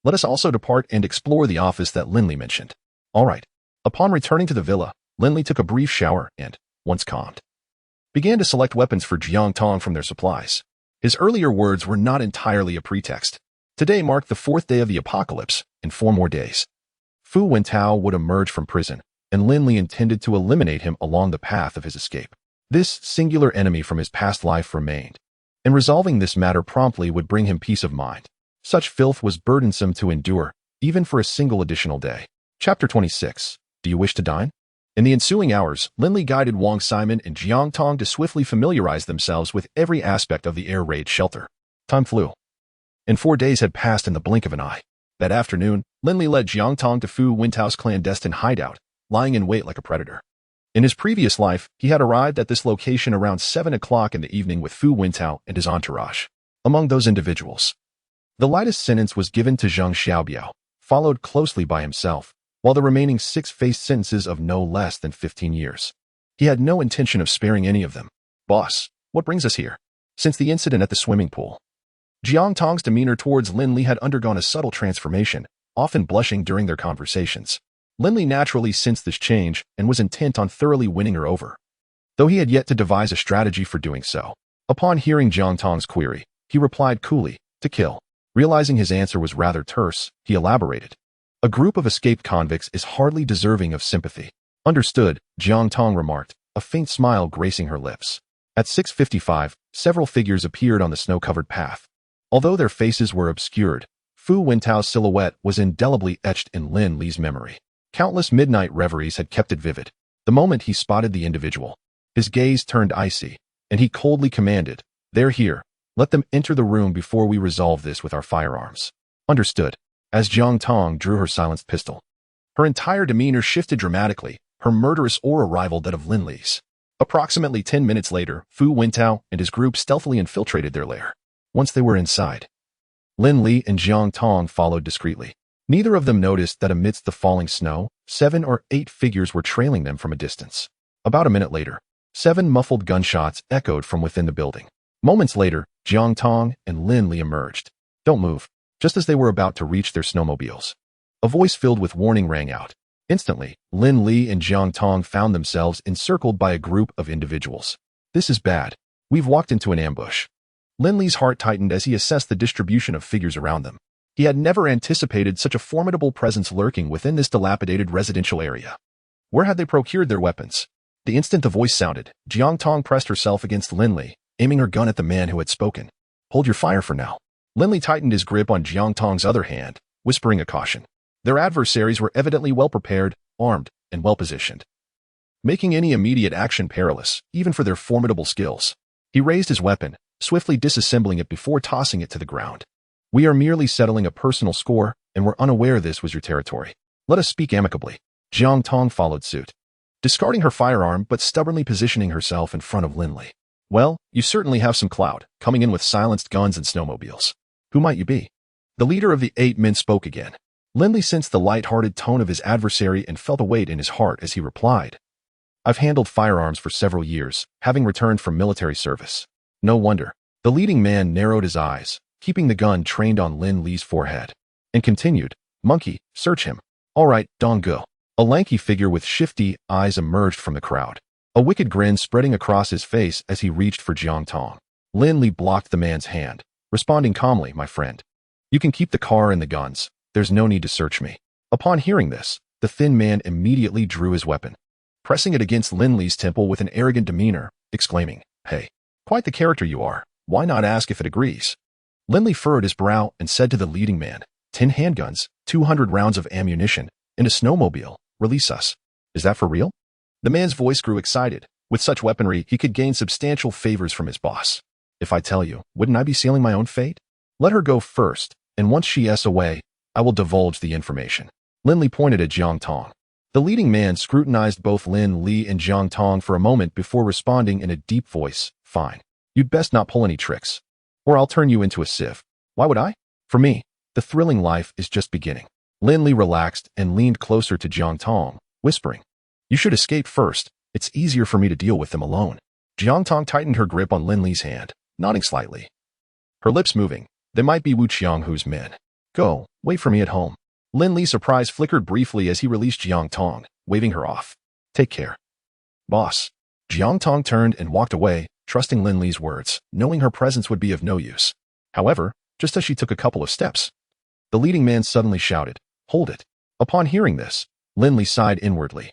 let us also depart and explore the office that Lin Li mentioned. All right. Upon returning to the villa, Lin Li took a brief shower and, once calmed, began to select weapons for Jiang Tong from their supplies. His earlier words were not entirely a pretext. Today marked the 4th day of the apocalypse. In 4 more days, Fu Wentao would emerge from prison, and Lin Li intended to eliminate him along the path of his escape. This singular enemy from his past life remained, and resolving this matter promptly would bring him peace of mind. Such filth was burdensome to endure, even for a single additional day. Chapter 26. Do you wish to dine? In the ensuing hours, Lin Li guided Wang Simon and Jiang Tong to swiftly familiarize themselves with every aspect of the air raid shelter. Time flew, and 4 days had passed in the blink of an eye. That afternoon, Lin Li led Jiang Tong to Fu Wentao's clandestine hideout, lying in wait like a predator. In his previous life, he had arrived at this location around 7 o'clock in the evening with Fu Wentao and his entourage. Among those individuals, the lightest sentence was given to Zhang Xiaobiao, followed closely by himself, while the remaining 6 faced sentences of no less than 15 years. He had no intention of sparing any of them. Boss, what brings us here? Since the incident at the swimming pool, Jiang Tong's demeanor towards Lin Li had undergone a subtle transformation, often blushing during their conversations. Lin Li naturally sensed this change and was intent on thoroughly winning her over, though he had yet to devise a strategy for doing so. Upon hearing Jiang Tong's query, he replied coolly, to kill. Realizing his answer was rather terse, he elaborated. A group of escaped convicts is hardly deserving of sympathy. Understood, Jiang Tong remarked, a faint smile gracing her lips. At 6:55, several figures appeared on the snow-covered path. Although their faces were obscured, Fu Wentao's silhouette was indelibly etched in Lin Li's memory. Countless midnight reveries had kept it vivid. The moment he spotted the individual, his gaze turned icy, and he coldly commanded, "They're here. Let them enter the room before we resolve this with our firearms." Understood. As Jiang Tong drew her silenced pistol, her entire demeanor shifted dramatically, her murderous aura rivaled that of Lin Li's. Approximately 10 minutes later, Fu Wentao and his group stealthily infiltrated their lair. Once they were inside, Lin Li and Jiang Tong followed discreetly. Neither of them noticed that amidst the falling snow, 7 or 8 figures were trailing them from a distance. About a minute later, 7 muffled gunshots echoed from within the building. Moments later, Jiang Tong and Lin Li emerged. "Don't move." Just as they were about to reach their snowmobiles, a voice filled with warning rang out. Instantly, Lin Li and Jiang Tong found themselves encircled by a group of individuals. "This is bad. We've walked into an ambush." Lin Li's heart tightened as he assessed the distribution of figures around them. He had never anticipated such a formidable presence lurking within this dilapidated residential area. Where had they procured their weapons? The instant the voice sounded, Jiang Tong pressed herself against Lin Li, aiming her gun at the man who had spoken. Hold your fire for now. Lin Li tightened his grip on Jiang Tong's other hand, whispering a caution. Their adversaries were evidently well-prepared, armed, and well-positioned, making any immediate action perilous, even for their formidable skills. He raised his weapon, swiftly disassembling it before tossing it to the ground. We are merely settling a personal score, and were unaware this was your territory. Let us speak amicably. Jiang Tong followed suit, discarding her firearm but stubbornly positioning herself in front of Lin Li. Well, you certainly have some clout, coming in with silenced guns and snowmobiles. Who might you be? The leader of the 8 men spoke again. Lin Li sensed the light-hearted tone of his adversary and felt a weight in his heart as he replied. I've handled firearms for several years, having returned from military service. No wonder. The leading man narrowed his eyes, keeping the gun trained on Lin Li's forehead, and continued, Monkey, search him. All right, Dong Go. A lanky figure with shifty eyes emerged from the crowd, a wicked grin spreading across his face as he reached for Jiang Tong. Lin Li blocked the man's hand, responding calmly, my friend. You can keep the car and the guns. There's no need to search me. Upon hearing this, the thin man immediately drew his weapon, pressing it against Lin Li's temple with an arrogant demeanor, exclaiming, Hey, quite the character you are. Why not ask if it agrees? Lin Li furrowed his brow and said to the leading man, 10 handguns, 200 rounds of ammunition, and a snowmobile. Release us. Is that for real? The man's voice grew excited. With such weaponry, he could gain substantial favors from his boss. If I tell you, wouldn't I be sealing my own fate? Let her go first, and once she is away, I will divulge the information. Lin Li pointed at Jiang Tong. The leading man scrutinized both Lin Li and Jiang Tong for a moment before responding in a deep voice, Fine. You'd best not pull any tricks, or I'll turn you into a sieve. Why would I? For me, the thrilling life is just beginning. Lin Li relaxed and leaned closer to Jiang Tong, whispering, You should escape first. It's easier for me to deal with them alone. Jiang Tong tightened her grip on Lin Li's hand, nodding slightly, her lips moving. They might be Wu Qianghu's men. Go, wait for me at home. Lin Li's surprise flickered briefly as he released Jiang Tong, waving her off. Take care. Boss. Jiang Tong turned and walked away, trusting Lin Li's words, knowing her presence would be of no use. However, just as she took a couple of steps, the leading man suddenly shouted, Hold it. Upon hearing this, Lin Li sighed inwardly.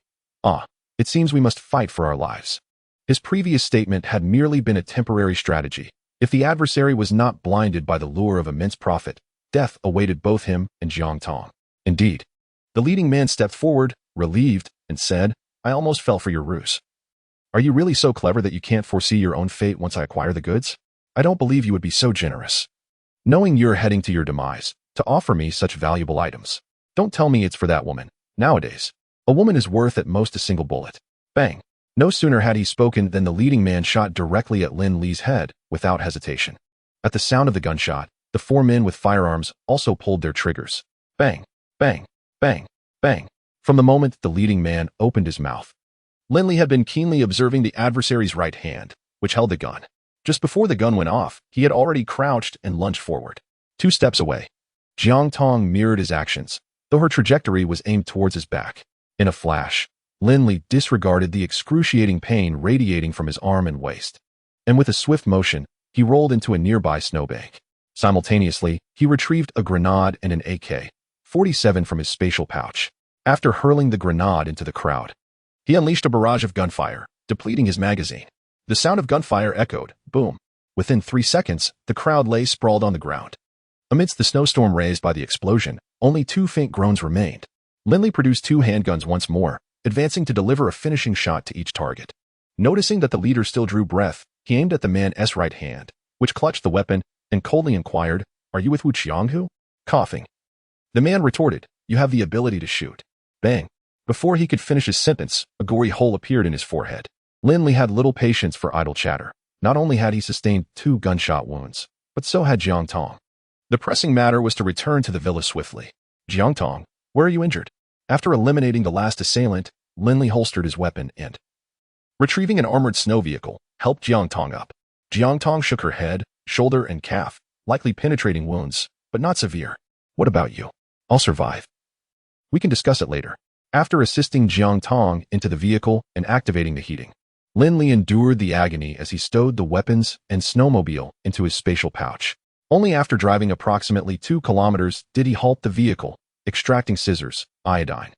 It seems we must fight for our lives. His previous statement had merely been a temporary strategy. If the adversary was not blinded by the lure of immense profit, death awaited both him and Jiang Tong. Indeed. The leading man stepped forward, relieved, and said, I almost fell for your ruse. Are you really so clever that you can't foresee your own fate once I acquire the goods? I don't believe you would be so generous, knowing you're heading to your demise, to offer me such valuable items. Don't tell me it's for that woman. Nowadays, a woman is worth at most a single bullet. Bang. No sooner had he spoken than the leading man shot directly at Lin Li's head, without hesitation. At the sound of the gunshot, the 4 men with firearms also pulled their triggers. Bang, bang, bang, bang. From the moment the leading man opened his mouth, Lin Li had been keenly observing the adversary's right hand, which held the gun. Just before the gun went off, he had already crouched and lunged forward. 2 steps away. Jiang Tong mirrored his actions, though her trajectory was aimed towards his back. In a flash, Lin Li disregarded the excruciating pain radiating from his arm and waist, and with a swift motion, he rolled into a nearby snowbank. Simultaneously, he retrieved a grenade and an AK-47 from his spatial pouch. After hurling the grenade into the crowd, he unleashed a barrage of gunfire, depleting his magazine. The sound of gunfire echoed, boom. Within 3 seconds, the crowd lay sprawled on the ground. Amidst the snowstorm raised by the explosion, only 2 faint groans remained. Lin Li produced 2 handguns once more, advancing to deliver a finishing shot to each target. Noticing that the leader still drew breath, he aimed at the man's right hand, which clutched the weapon, and coldly inquired, Are you with Wu Qianghu? Coughing. The man retorted, You have the ability to shoot. Bang. Before he could finish his sentence, a gory hole appeared in his forehead. Lin Li had little patience for idle chatter. Not only had he sustained 2 gunshot wounds, but so had Jiang Tong. The pressing matter was to return to the villa swiftly. Jiang Tong, where are you injured? After eliminating the last assailant, Lin Li holstered his weapon and, retrieving an armored snow vehicle, helped Jiang Tong up. Jiang Tong shook her head, shoulder, and calf, likely penetrating wounds, but not severe. What about you? I'll survive. We can discuss it later. After assisting Jiang Tong into the vehicle and activating the heating, Lin Li endured the agony as he stowed the weapons and snowmobile into his spatial pouch. Only after driving approximately 2 kilometers did he halt the vehicle, extracting scissors, iodine,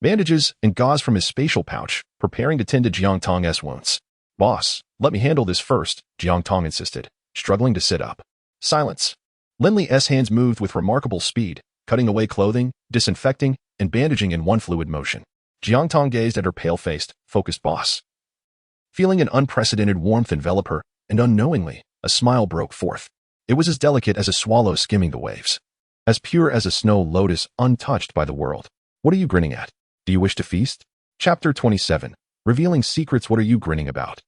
bandages, and gauze from his spatial pouch, preparing to tend to Jiang Tong's wounds. Boss, let me handle this first, Jiang Tong insisted, struggling to sit up. Silence. Lin Li's hands moved with remarkable speed, cutting away clothing, disinfecting, and bandaging in one fluid motion. Jiang Tong gazed at her pale-faced, focused boss. Feeling an unprecedented warmth envelop her, and unknowingly, a smile broke forth. It was as delicate as a swallow skimming the waves. As pure as a snow lotus untouched by the world. What are you grinning at? Do you wish to feast? Chapter 27. Revealing secrets. What are you grinning about?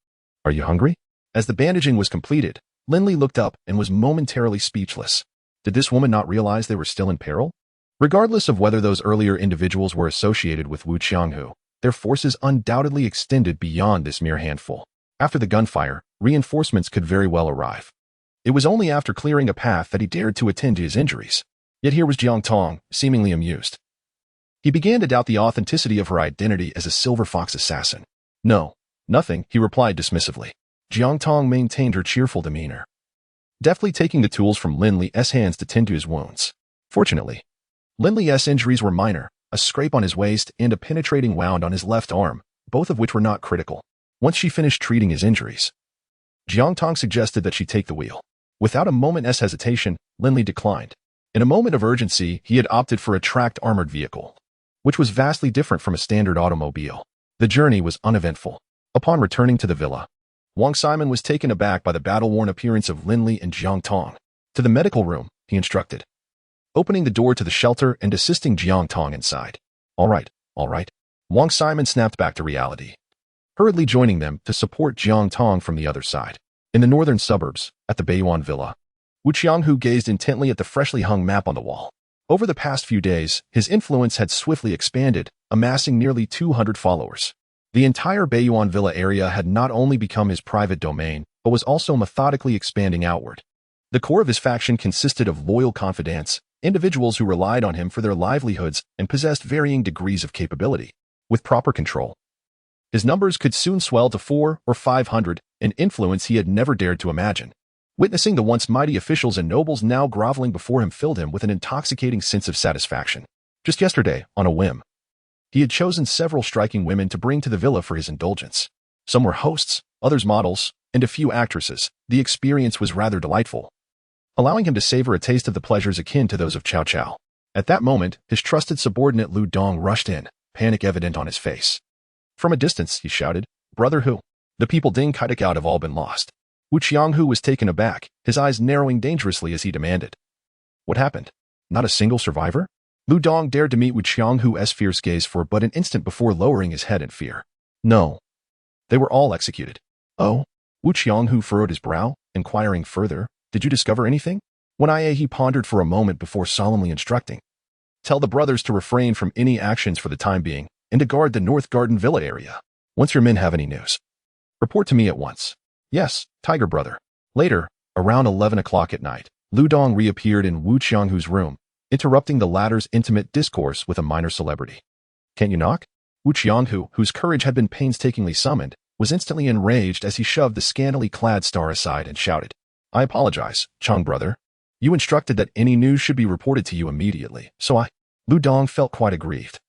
Are you hungry? As the bandaging was completed, Lin Li looked up and was momentarily speechless. Did this woman not realize they were still in peril? Regardless of whether those earlier individuals were associated with Wu Qianghu, their forces undoubtedly extended beyond this mere handful. After the gunfire, reinforcements could very well arrive. It was only after clearing a path that he dared to attend to his injuries. Yet here was Jiang Tong, seemingly amused. He began to doubt the authenticity of her identity as a Silver Fox assassin. No, nothing, he replied dismissively. Jiang Tong maintained her cheerful demeanor, deftly taking the tools from Lin Li's hands to tend to his wounds. Fortunately, Lin Li's injuries were minor, a scrape on his waist and a penetrating wound on his left arm, both of which were not critical. Once she finished treating his injuries, Jiang Tong suggested that she take the wheel. Without a moment's hesitation, Lin Li declined. In a moment of urgency, he had opted for a tracked armored vehicle, which was vastly different from a standard automobile. The journey was uneventful. Upon returning to the villa, Wang Simon was taken aback by the battle-worn appearance of Lin Li and Jiang Tong. To the medical room, he instructed, opening the door to the shelter and assisting Jiang Tong inside. All right. Wang Simon snapped back to reality, hurriedly joining them to support Jiang Tong from the other side. In the northern suburbs, at the Beiyuan Villa, Wu Qianghu gazed intently at the freshly hung map on the wall. Over the past few days, his influence had swiftly expanded, amassing nearly 200 followers. The entire Beiyuan Villa area had not only become his private domain, but was also methodically expanding outward. The core of his faction consisted of loyal confidants, individuals who relied on him for their livelihoods and possessed varying degrees of capability. With proper control, his numbers could soon swell to 400 or 500, an influence he had never dared to imagine. Witnessing the once mighty officials and nobles now groveling before him filled him with an intoxicating sense of satisfaction. Just yesterday, on a whim, he had chosen several striking women to bring to the villa for his indulgence. Some were hosts, others models, and a few actresses. The experience was rather delightful, allowing him to savor a taste of the pleasures akin to those of Cao Cao. At that moment, his trusted subordinate Lu Dong rushed in, panic evident on his face. From a distance, he shouted, "Brother Hu, the people Ding Kaitak out have all been lost." Wu Qianghu was taken aback, his eyes narrowing dangerously as he demanded, "What happened? Not a single survivor?" Lu Dong dared to meet Wu Qianghu's fierce gaze for but an instant before lowering his head in fear. "No. They were all executed." "Oh?" Wu Qianghu furrowed his brow, inquiring further, "Did you discover anything?" He pondered for a moment before solemnly instructing, "Tell the brothers to refrain from any actions for the time being, and to guard the North Garden Villa area. Once your men have any news, report to me at once." "Yes, Tiger Brother." Later, around 11 o'clock at night, Lu Dong reappeared in Wu Qianghu's room, interrupting the latter's intimate discourse with a minor celebrity. "Can't you knock?" Wu Qianghu, whose courage had been painstakingly summoned, was instantly enraged as he shoved the scantily clad star aside and shouted, "I apologize, Chang Brother. You instructed that any news should be reported to you immediately, so I—" Lu Dong felt quite aggrieved.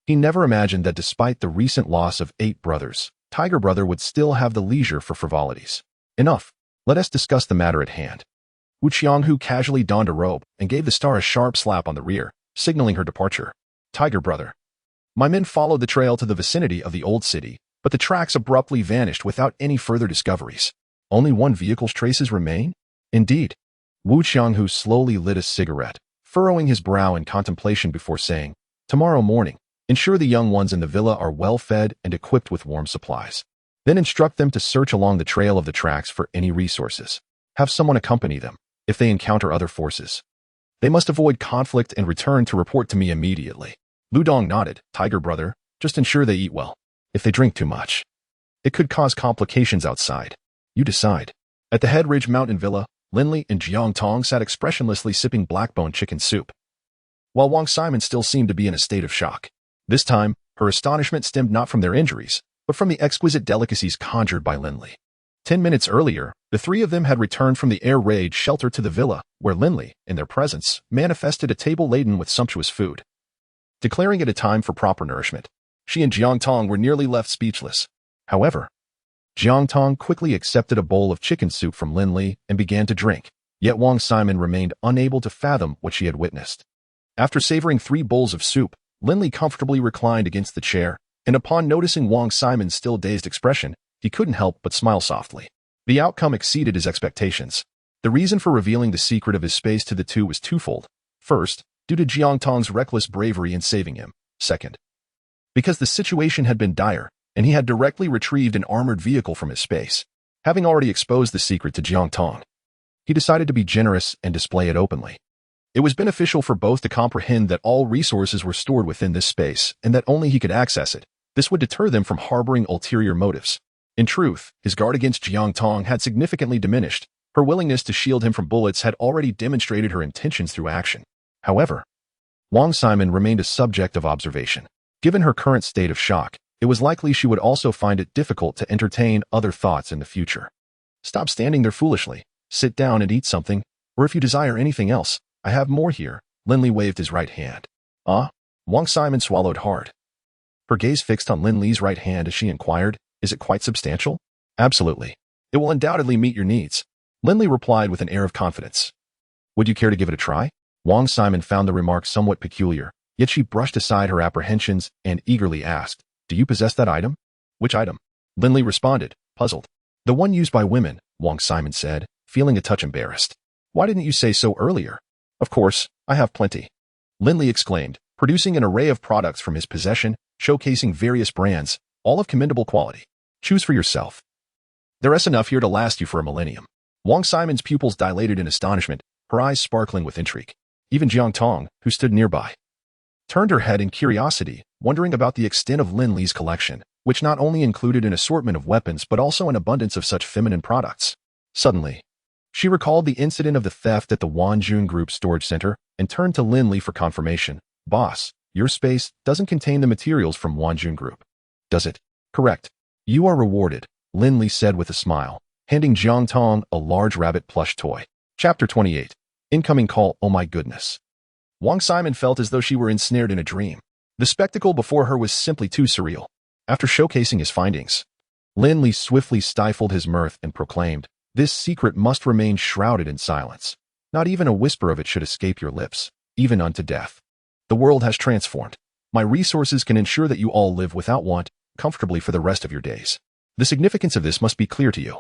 He never imagined that despite the recent loss of 8 brothers, Tiger Brother would still have the leisure for frivolities. "Enough. Let us discuss the matter at hand." Wu Qianghu casually donned a robe and gave the star a sharp slap on the rear, signaling her departure. "Tiger Brother, my men followed the trail to the vicinity of the old city, but the tracks abruptly vanished without any further discoveries. Only one vehicle's traces remain?" "Indeed." Wu Qianghu slowly lit a cigarette, furrowing his brow in contemplation before saying, "Tomorrow morning, ensure the young ones in the villa are well fed and equipped with warm supplies. Then instruct them to search along the trail of the tracks for any resources. Have someone accompany them if they encounter other forces. They must avoid conflict and return to report to me immediately." Lu Dong nodded. "Tiger Brother, just ensure they eat well. If they drink too much, it could cause complications outside. You decide." At the Head Ridge Mountain Villa, Lin Li and Jiang Tong sat expressionlessly sipping blackbone chicken soup, while Wang Simon still seemed to be in a state of shock. This time, her astonishment stemmed not from their injuries, but from the exquisite delicacies conjured by Lin Li. 10 minutes earlier, the 3 of them had returned from the air raid shelter to the villa, where Lin Li, in their presence, manifested a table laden with sumptuous food. Declaring it a time for proper nourishment, she and Jiang Tong were nearly left speechless. However, Jiang Tong quickly accepted a bowl of chicken soup from Lin Li and began to drink, yet Wang Simon remained unable to fathom what she had witnessed. After savoring 3 bowls of soup, Lin Li comfortably reclined against the chair, and upon noticing Wang Simon's still dazed expression, he couldn't help but smile softly. The outcome exceeded his expectations. The reason for revealing the secret of his space to the two was twofold. First, due to Jiang Tong's reckless bravery in saving him. Second, because the situation had been dire, and he had directly retrieved an armored vehicle from his space. Having already exposed the secret to Jiang Tong, he decided to be generous and display it openly. It was beneficial for both to comprehend that all resources were stored within this space and that only he could access it. This would deter them from harboring ulterior motives. In truth, his guard against Jiang Tong had significantly diminished. Her willingness to shield him from bullets had already demonstrated her intentions through action. However, Wang Simon remained a subject of observation. Given her current state of shock, it was likely she would also find it difficult to entertain other thoughts in the future. Stop standing there foolishly. Sit down and eat something, or if you desire anything else, I have more here. Lin Li waved his right hand. Wang Simon swallowed hard. Her gaze fixed on Lin Li's right hand as she inquired, is it quite substantial? Absolutely. It will undoubtedly meet your needs. Lin Li replied with an air of confidence. Would you care to give it a try? Wang Simon found the remark somewhat peculiar, yet she brushed aside her apprehensions and eagerly asked, do you possess that item? Which item? Lin Li responded, puzzled. The one used by women, Wang Simon said, feeling a touch embarrassed. Why didn't you say so earlier? Of course, I have plenty. Lin Li exclaimed, producing an array of products from his possession, showcasing various brands, all of commendable quality. Choose for yourself. There is enough here to last you for a millennium. Wang Simon's pupils dilated in astonishment, her eyes sparkling with intrigue. Even Jiang Tong, who stood nearby, turned her head in curiosity, wondering about the extent of Lin Li's collection, which not only included an assortment of weapons but also an abundance of such feminine products. Suddenly, she recalled the incident of the theft at the Wanjun Group storage center and turned to Lin Li for confirmation. Boss, your space doesn't contain the materials from Wanjun Group, does it? Correct. You are rewarded, Lin Li said with a smile, handing Jiang Tong a large rabbit plush toy. Chapter 28. Incoming call. Oh my goodness. Wang Simon felt as though she were ensnared in a dream. The spectacle before her was simply too surreal. After showcasing his findings, Lin Li swiftly stifled his mirth and proclaimed, this secret must remain shrouded in silence. Not even a whisper of it should escape your lips, even unto death. The world has transformed. My resources can ensure that you all live without want, comfortably for the rest of your days. The significance of this must be clear to you.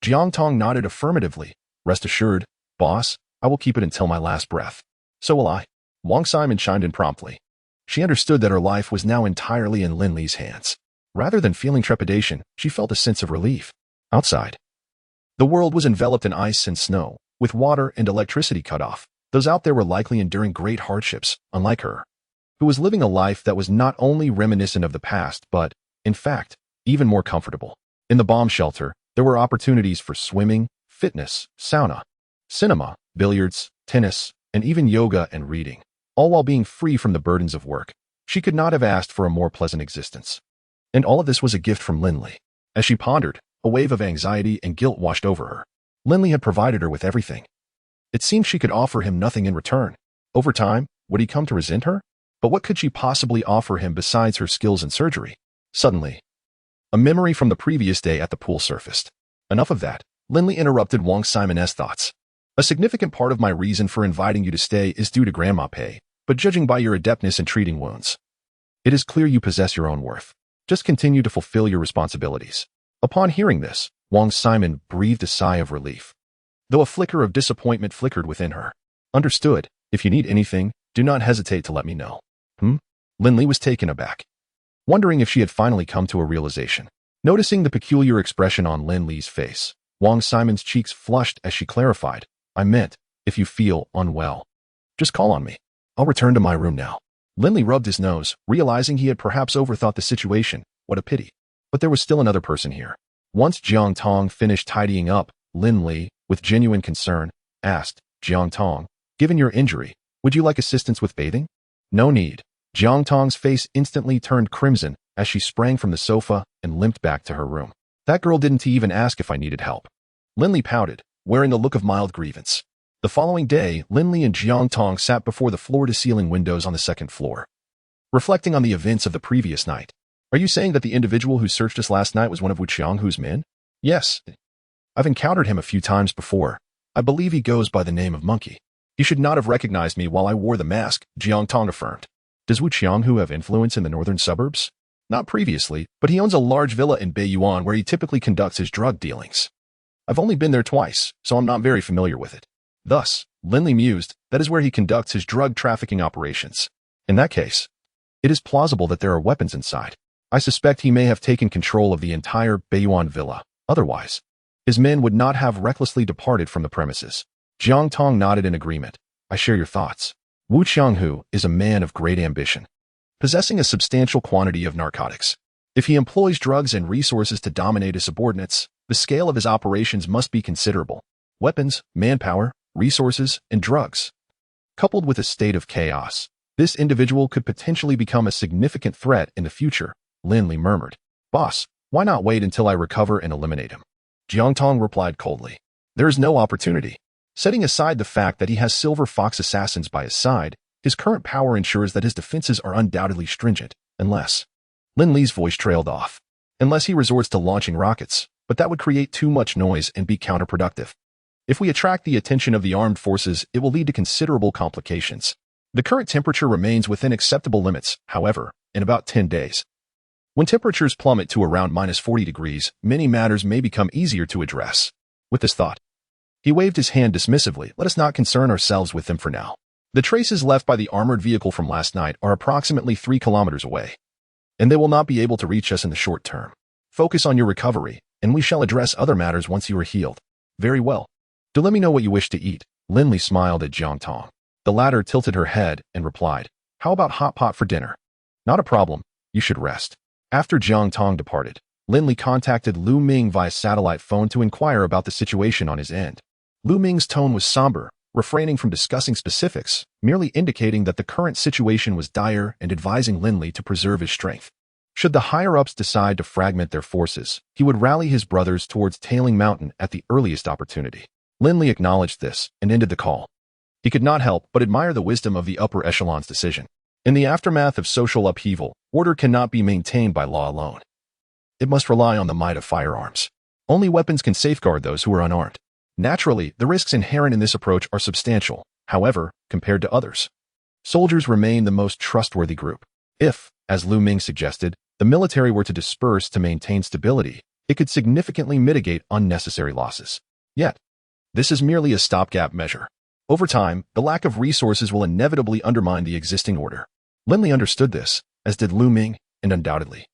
Jiang Tong nodded affirmatively. Rest assured, boss, I will keep it until my last breath. So will I. Wang Simon chimed in promptly. She understood that her life was now entirely in Lin Li's hands. Rather than feeling trepidation, she felt a sense of relief. Outside, the world was enveloped in ice and snow, with water and electricity cut off. Those out there were likely enduring great hardships, unlike her, who was living a life that was not only reminiscent of the past but, in fact, even more comfortable. In the bomb shelter, there were opportunities for swimming, fitness, sauna, cinema, billiards, tennis, and even yoga and reading, all while being free from the burdens of work. She could not have asked for a more pleasant existence. And all of this was a gift from Lin Li. As she pondered, a wave of anxiety and guilt washed over her. Lin Li had provided her with everything. It seemed she could offer him nothing in return. Over time, would he come to resent her? But what could she possibly offer him besides her skills in surgery? Suddenly, a memory from the previous day at the pool surfaced. Enough of that. Lin Li interrupted Wang Simon's thoughts. A significant part of my reason for inviting you to stay is due to Grandma Pei, but judging by your adeptness in treating wounds, it is clear you possess your own worth. Just continue to fulfill your responsibilities. Upon hearing this, Wang Simon breathed a sigh of relief, though a flicker of disappointment flickered within her. Understood. If you need anything, do not hesitate to let me know. Lin Li was taken aback, wondering if she had finally come to a realization. Noticing the peculiar expression on Lin Li's face, Wang Simon's cheeks flushed as she clarified, I meant, if you feel unwell, just call on me. I'll return to my room now. Lin Li rubbed his nose, realizing he had perhaps overthought the situation. What a pity. But there was still another person here. Once Jiang Tong finished tidying up, Lin Li, with genuine concern, asked, Jiang Tong, given your injury, would you like assistance with bathing? No need. Jiang Tong's face instantly turned crimson as she sprang from the sofa and limped back to her room. That girl didn't even ask if I needed help. Lin Li pouted, wearing a look of mild grievance. The following day, Lin Li and Jiang Tong sat before the floor-to-ceiling windows on the second floor, reflecting on the events of the previous night. Are you saying that the individual who searched us last night was one of Wu Qianghu's men? Yes, I've encountered him a few times before. I believe he goes by the name of Monkey. He should not have recognized me while I wore the mask, Jiang Tong affirmed. Does Wu Qianghu have influence in the northern suburbs? Not previously, but he owns a large villa in Beiyuan where he typically conducts his drug dealings. I've only been there twice, so I'm not very familiar with it. Thus, Lin Li mused, that is where he conducts his drug trafficking operations. In that case, it is plausible that there are weapons inside. I suspect he may have taken control of the entire Beiyuan villa. Otherwise, his men would not have recklessly departed from the premises. Jiang Tong nodded in agreement. I share your thoughts. Wu Qianghu is a man of great ambition, possessing a substantial quantity of narcotics. If he employs drugs and resources to dominate his subordinates, the scale of his operations must be considerable. Weapons, manpower, resources, and drugs. Coupled with a state of chaos, this individual could potentially become a significant threat in the future, Lin Li murmured. Boss, why not wait until I recover and eliminate him? Jiang Tong replied coldly. There is no opportunity. Setting aside the fact that he has Silver Fox assassins by his side, his current power ensures that his defenses are undoubtedly stringent, unless... Lin Li's voice trailed off. Unless he resorts to launching rockets, but that would create too much noise and be counterproductive. If we attract the attention of the armed forces, it will lead to considerable complications. The current temperature remains within acceptable limits, however, in about 10 days. When temperatures plummet to around -40 degrees, many matters may become easier to address. With this thought, he waved his hand dismissively. Let us not concern ourselves with them for now. The traces left by the armored vehicle from last night are approximately 3 kilometers away, and they will not be able to reach us in the short term. Focus on your recovery, and we shall address other matters once you are healed. Very well. Do let me know what you wish to eat. Lin Li smiled at Jiang Tong. The latter tilted her head and replied, how about hot pot for dinner? Not a problem. You should rest. After Jiang Tong departed, Lin Li contacted Lu Ming via satellite phone to inquire about the situation on his end. Lu Ming's tone was somber, refraining from discussing specifics, merely indicating that the current situation was dire and advising Lin Li to preserve his strength. Should the higher-ups decide to fragment their forces, he would rally his brothers towards Tailing Mountain at the earliest opportunity. Lin Li acknowledged this and ended the call. He could not help but admire the wisdom of the upper echelon's decision. In the aftermath of social upheaval, order cannot be maintained by law alone. It must rely on the might of firearms. Only weapons can safeguard those who are unarmed. Naturally, the risks inherent in this approach are substantial, however, compared to others. Soldiers remain the most trustworthy group. If, as Lu Ming suggested, the military were to disperse to maintain stability, it could significantly mitigate unnecessary losses. Yet, this is merely a stopgap measure. Over time, the lack of resources will inevitably undermine the existing order. Lin Li understood this, as did Lu Ming, and undoubtedly,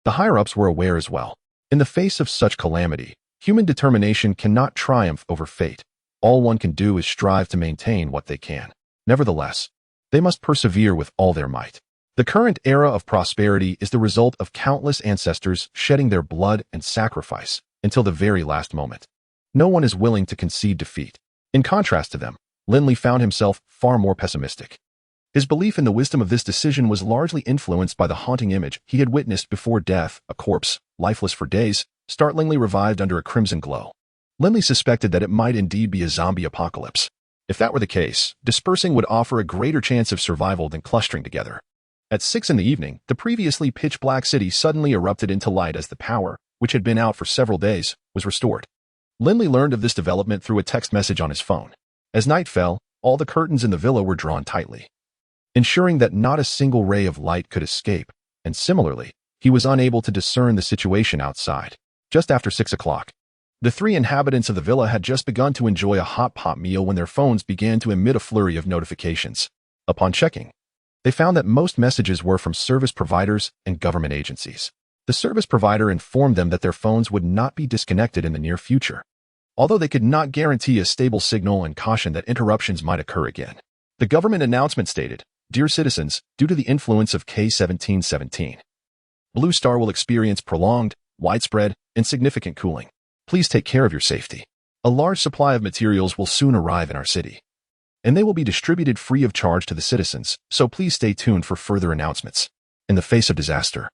the higher-ups were aware as well. In the face of such calamity, human determination cannot triumph over fate. All one can do is strive to maintain what they can. Nevertheless, they must persevere with all their might. The current era of prosperity is the result of countless ancestors shedding their blood and sacrifice until the very last moment. No one is willing to concede defeat. In contrast to them, Lin Li found himself far more pessimistic. His belief in the wisdom of this decision was largely influenced by the haunting image he had witnessed before death, a corpse, lifeless for days, startlingly revived under a crimson glow. Lin Li suspected that it might indeed be a zombie apocalypse. If that were the case, dispersing would offer a greater chance of survival than clustering together. At 6 in the evening, the previously pitch-black city suddenly erupted into light as the power, which had been out for several days, was restored. Lin Li learned of this development through a text message on his phone. As night fell, all the curtains in the villa were drawn tightly, ensuring that not a single ray of light could escape, and similarly, he was unable to discern the situation outside. Just after 6 o'clock, the 3 inhabitants of the villa had just begun to enjoy a hot pot meal when their phones began to emit a flurry of notifications. Upon checking, they found that most messages were from service providers and government agencies. The service provider informed them that their phones would not be disconnected in the near future, although they could not guarantee a stable signal and cautioned that interruptions might occur again. The government announcement stated, "Dear citizens, due to the influence of K1717, Blue Star will experience prolonged, widespread, and significant cooling. Please take care of your safety. A large supply of materials will soon arrive in our city, and they will be distributed free of charge to the citizens, so please stay tuned for further announcements. In the face of disaster,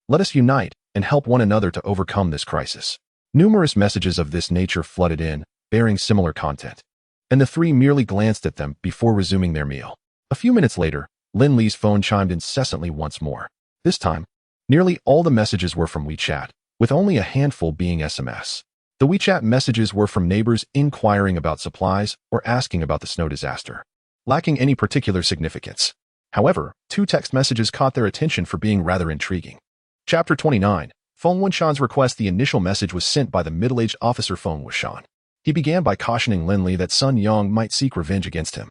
let us unite and help one another to overcome this crisis." Numerous messages of this nature flooded in, bearing similar content, and the 3 merely glanced at them before resuming their meal. A few minutes later, Lin Li's phone chimed incessantly once more. This time, nearly all the messages were from WeChat, with only a handful being SMS. The WeChat messages were from neighbors inquiring about supplies or asking about the snow disaster, lacking any particular significance. However, two text messages caught their attention for being rather intriguing. Chapter 29. Feng Wenshan's request. The initial message was sent by the middle-aged officer Feng Wenshan. He began by cautioning Lin Li that Sun Yang might seek revenge against him.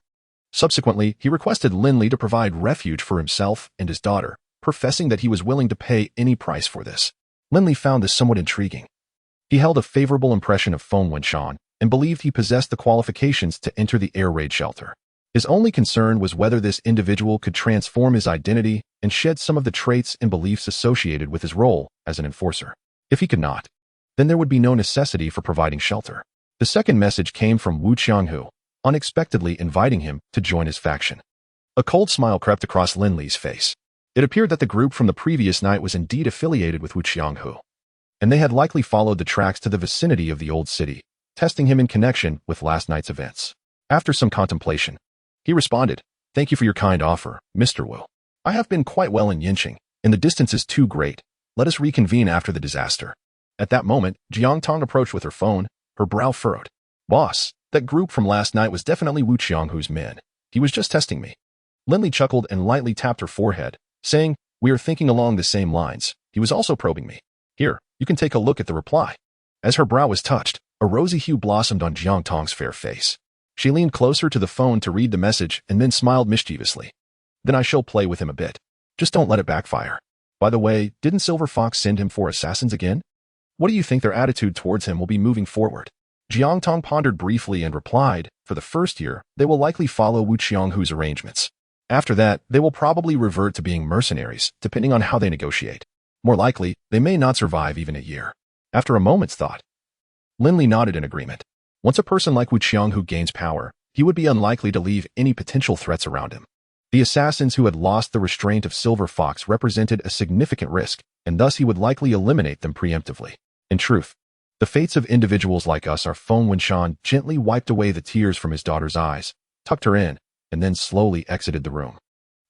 Subsequently, he requested Lin Li to provide refuge for himself and his daughter, professing that he was willing to pay any price for this. Lin Li found this somewhat intriguing. He held a favorable impression of Feng Wenshan and believed he possessed the qualifications to enter the air raid shelter. His only concern was whether this individual could transform his identity and shed some of the traits and beliefs associated with his role as an enforcer. If he could not, then there would be no necessity for providing shelter. The second message came from Wu Qianghu, unexpectedly inviting him to join his faction. A cold smile crept across Lin Li's face. It appeared that the group from the previous night was indeed affiliated with Wu Qianghu, and they had likely followed the tracks to the vicinity of the old city, testing him in connection with last night's events. After some contemplation, he responded, "Thank you for your kind offer, Mr. Wu. I have been quite well in Yinqing, and the distance is too great. Let us reconvene after the disaster." At that moment, Jiang Tong approached with her phone, her brow furrowed. "Boss, that group from last night was definitely Wu Qianghu's men. He was just testing me." Lin Li chuckled and lightly tapped her forehead, saying, "We are thinking along the same lines. He was also probing me. Here, you can take a look at the reply." As her brow was touched, a rosy hue blossomed on Jiang Tong's fair face. She leaned closer to the phone to read the message and then smiled mischievously. "Then I shall play with him a bit. Just don't let it backfire. By the way, didn't Silver Fox send him 4 assassins again? What do you think their attitude towards him will be moving forward?" Jiang Tong pondered briefly and replied, "For the first year, they will likely follow Wu Qianghu's arrangements. After that, they will probably revert to being mercenaries, depending on how they negotiate. More likely, they may not survive even a year." After a moment's thought, Lin Li nodded in agreement. Once a person like Wu Qianghu gains power, he would be unlikely to leave any potential threats around him. The assassins who had lost the restraint of Silver Fox represented a significant risk, and thus he would likely eliminate them preemptively. In truth, the fates of individuals like us are. Feng Wenshan gently wiped away the tears from his daughter's eyes, tucked her in, and then slowly exited the room,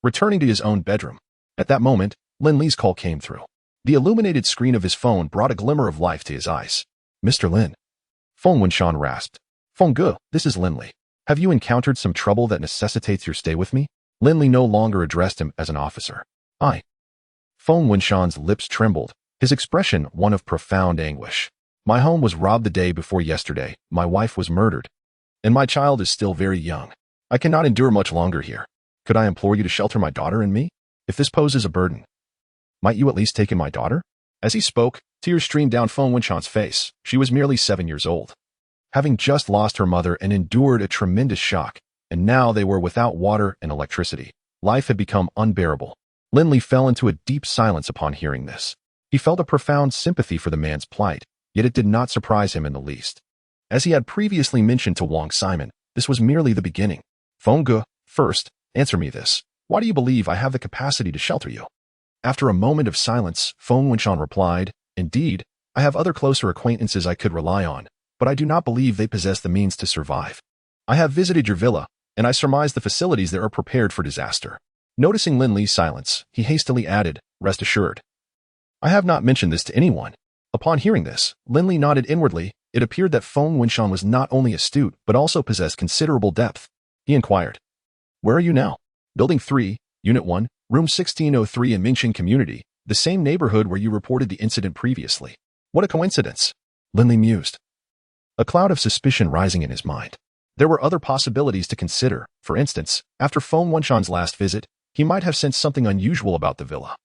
returning to his own bedroom. At that moment, Lin Li's call came through. The illuminated screen of his phone brought a glimmer of life to his eyes. "Mr. Lin." Feng Wenshan rasped. "Feng Ge, this is Lin Li. Have you encountered some trouble that necessitates your stay with me?" Lin Li no longer addressed him as an officer. "I." Feng Wenshan's lips trembled, his expression one of profound anguish. "My home was robbed the day before yesterday, my wife was murdered, and my child is still very young. I cannot endure much longer here. Could I implore you to shelter my daughter and me? If this poses a burden, might you at least take in my daughter?" As he spoke, tears streamed down Feng Wenshan's face. She was merely 7 years old, having just lost her mother and endured a tremendous shock, and now they were without water and electricity. Life had become unbearable. Lin Li fell into a deep silence upon hearing this. He felt a profound sympathy for the man's plight, yet it did not surprise him in the least. As he had previously mentioned to Wang Simon, this was merely the beginning. "Feng Ge, first, answer me this. Why do you believe I have the capacity to shelter you?" After a moment of silence, Feng Wenshan replied, "Indeed, I have other closer acquaintances I could rely on, but I do not believe they possess the means to survive. I have visited your villa, and I surmise the facilities there are prepared for disaster." Noticing Lin Li's silence, he hastily added, "Rest assured, I have not mentioned this to anyone." Upon hearing this, Lin Li nodded inwardly. It appeared that Feng Wenshan was not only astute, but also possessed considerable depth. He inquired, "Where are you now?" "Building 3, Unit 1, Room 1603 in Mingxing Community, the same neighborhood where you reported the incident previously." "What a coincidence," Lin Li mused, a cloud of suspicion rising in his mind. There were other possibilities to consider. For instance, after Feng Wenshan's last visit, he might have sensed something unusual about the villa,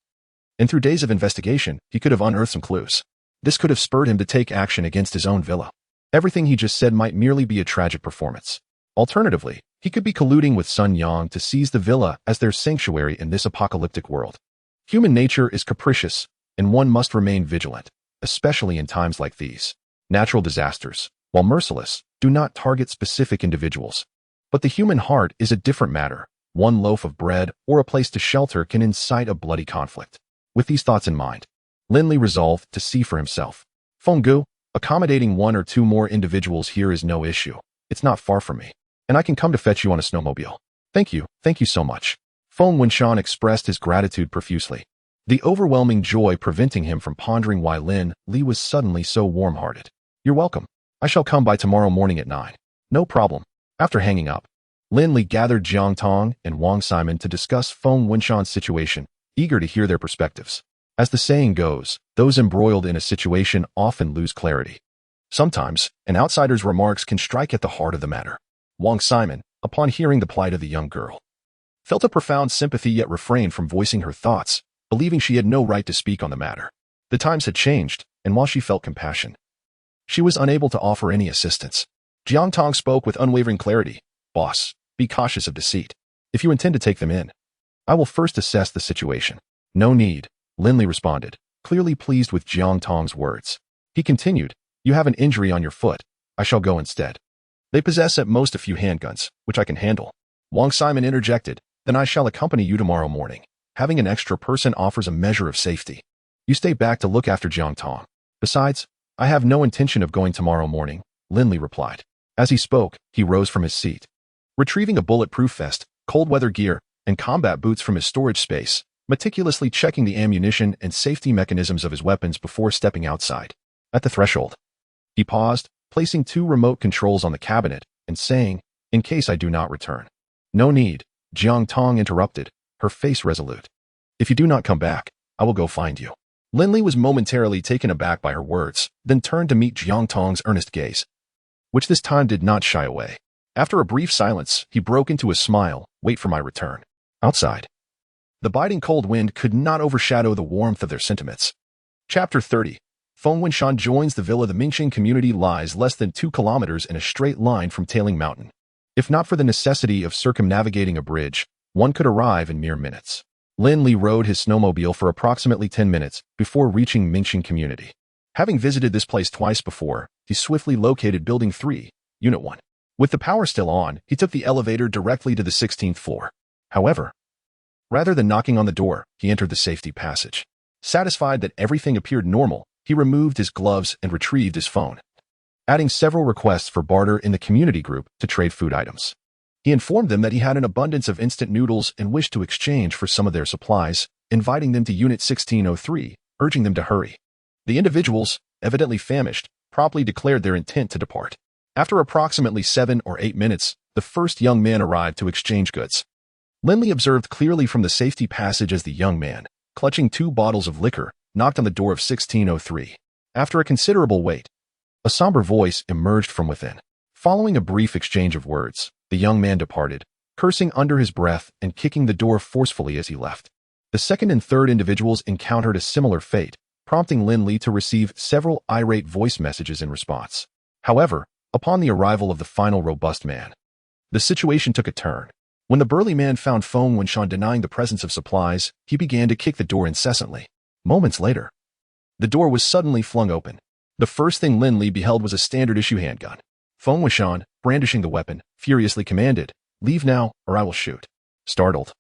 and through days of investigation, he could have unearthed some clues. This could have spurred him to take action against his own villa. Everything he just said might merely be a tragic performance. Alternatively, he could be colluding with Sun Yang to seize the villa as their sanctuary in this apocalyptic world. Human nature is capricious, and one must remain vigilant, especially in times like these. Natural disasters, while merciless, do not target specific individuals. But the human heart is a different matter. One loaf of bread or a place to shelter can incite a bloody conflict. With these thoughts in mind, Lin Li resolved to see for himself. "Feng Ge, accommodating 1 or 2 more individuals here is no issue. It's not far from me, and I can come to fetch you on a snowmobile." Thank you so much." Feng Wenshan expressed his gratitude profusely, the overwhelming joy preventing him from pondering why Lin Li was suddenly so warm-hearted. You're welcome. I shall come by tomorrow morning at 9. No problem. After hanging up, Lin Li gathered Jiang Tong and Wang Simon to discuss Feng Wenshan's situation, eager to hear their perspectives. As the saying goes, those embroiled in a situation often lose clarity. Sometimes, an outsider's remarks can strike at the heart of the matter. Wang Simon, upon hearing the plight of the young girl, felt a profound sympathy yet refrained from voicing her thoughts, believing she had no right to speak on the matter. The times had changed, and while she felt compassion, she was unable to offer any assistance. Jiang Tong spoke with unwavering clarity. Boss, be cautious of deceit. If you intend to take them in, I will first assess the situation. No need, Lin Li responded, clearly pleased with Jiang Tong's words. He continued, you have an injury on your foot. I shall go instead. They possess at most a few handguns, which I can handle. Wang Simon interjected, then I shall accompany you tomorrow morning. Having an extra person offers a measure of safety. You stay back to look after Jiang Tong. Besides, I have no intention of going tomorrow morning, Lin Li replied. As he spoke, he rose from his seat. Retrieving a bulletproof vest, cold weather gear, and combat boots from his storage space, meticulously checking the ammunition and safety mechanisms of his weapons before stepping outside. At the threshold, he paused, placing 2 remote controls on the cabinet, and saying, in case I do not return. No need, Jiang Tong interrupted, her face resolute. If you do not come back, I will go find you. Lin Li was momentarily taken aback by her words, then turned to meet Jiang Tong's earnest gaze, which this time did not shy away. After a brief silence, he broke into a smile. Wait for my return. Outside, the biting cold wind could not overshadow the warmth of their sentiments. Chapter 30. Feng Wenshan joins the villa. The Mingxing community lies less than 2 kilometers in a straight line from Tailing Mountain. If not for the necessity of circumnavigating a bridge, one could arrive in mere minutes. Lin Li rode his snowmobile for approximately 10 minutes before reaching Mingxing community. Having visited this place twice before, he swiftly located Building 3, Unit 1. With the power still on, he took the elevator directly to the 16th floor. However, rather than knocking on the door, he entered the safety passage. Satisfied that everything appeared normal, he removed his gloves and retrieved his phone, adding several requests for barter in the community group to trade food items. He informed them that he had an abundance of instant noodles and wished to exchange for some of their supplies, inviting them to Unit 1603, urging them to hurry. The individuals, evidently famished, promptly declared their intent to depart. After approximately 7 or 8 minutes, the first young man arrived to exchange goods. Lin Li observed clearly from the safety passage as the young man, clutching 2 bottles of liquor, knocked on the door of 1603. After a considerable wait, a somber voice emerged from within. Following a brief exchange of words, the young man departed, cursing under his breath and kicking the door forcefully as he left. The second and third individuals encountered a similar fate, prompting Lin Li to receive several irate voice messages in response. However, upon the arrival of the final robust man, the situation took a turn. When the burly man found Feng Wenshan denying the presence of supplies, he began to kick the door incessantly. Moments later, the door was suddenly flung open. The first thing Lin Li beheld was a standard-issue handgun. Feng Wenshan, brandishing the weapon, furiously commanded, "Leave now, or I will shoot." Startled,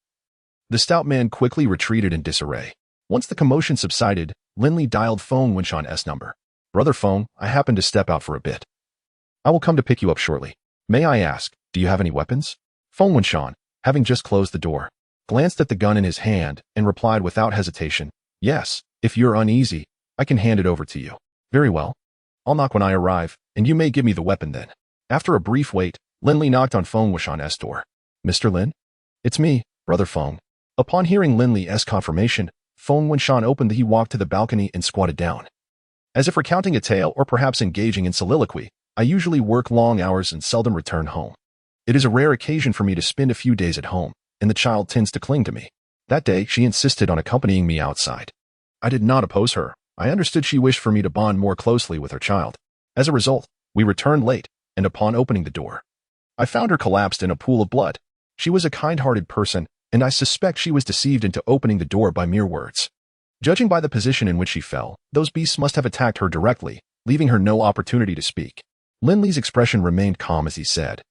the stout man quickly retreated in disarray. Once the commotion subsided, Lin Li dialed Feng Wenshan's number. "Brother Feng, I happen to step out for a bit. I will come to pick you up shortly. May I ask, do you have any weapons?" Feng Wenshan, having just closed the door, glanced at the gun in his hand and replied without hesitation, "Yes, if you're uneasy, I can hand it over to you." "Very well. I'll knock when I arrive, and you may give me the weapon then." After a brief wait, Lin Li knocked on Feng Wenshan's door. "Mr. Lin?" "It's me, Brother Feng." Upon hearing Lin Li's confirmation, Feng Wenshan opened. He walked to the balcony and squatted down. As if recounting a tale or perhaps engaging in soliloquy, "I usually work long hours and seldom return home. It is a rare occasion for me to spend a few days at home, and the child tends to cling to me. That day, she insisted on accompanying me outside. I did not oppose her. I understood she wished for me to bond more closely with her child. As a result, we returned late, and upon opening the door, I found her collapsed in a pool of blood. She was a kind-hearted person, and I suspect she was deceived into opening the door by mere words. Judging by the position in which she fell, those beasts must have attacked her directly, leaving her no opportunity to speak." Lin Li's expression remained calm as he said,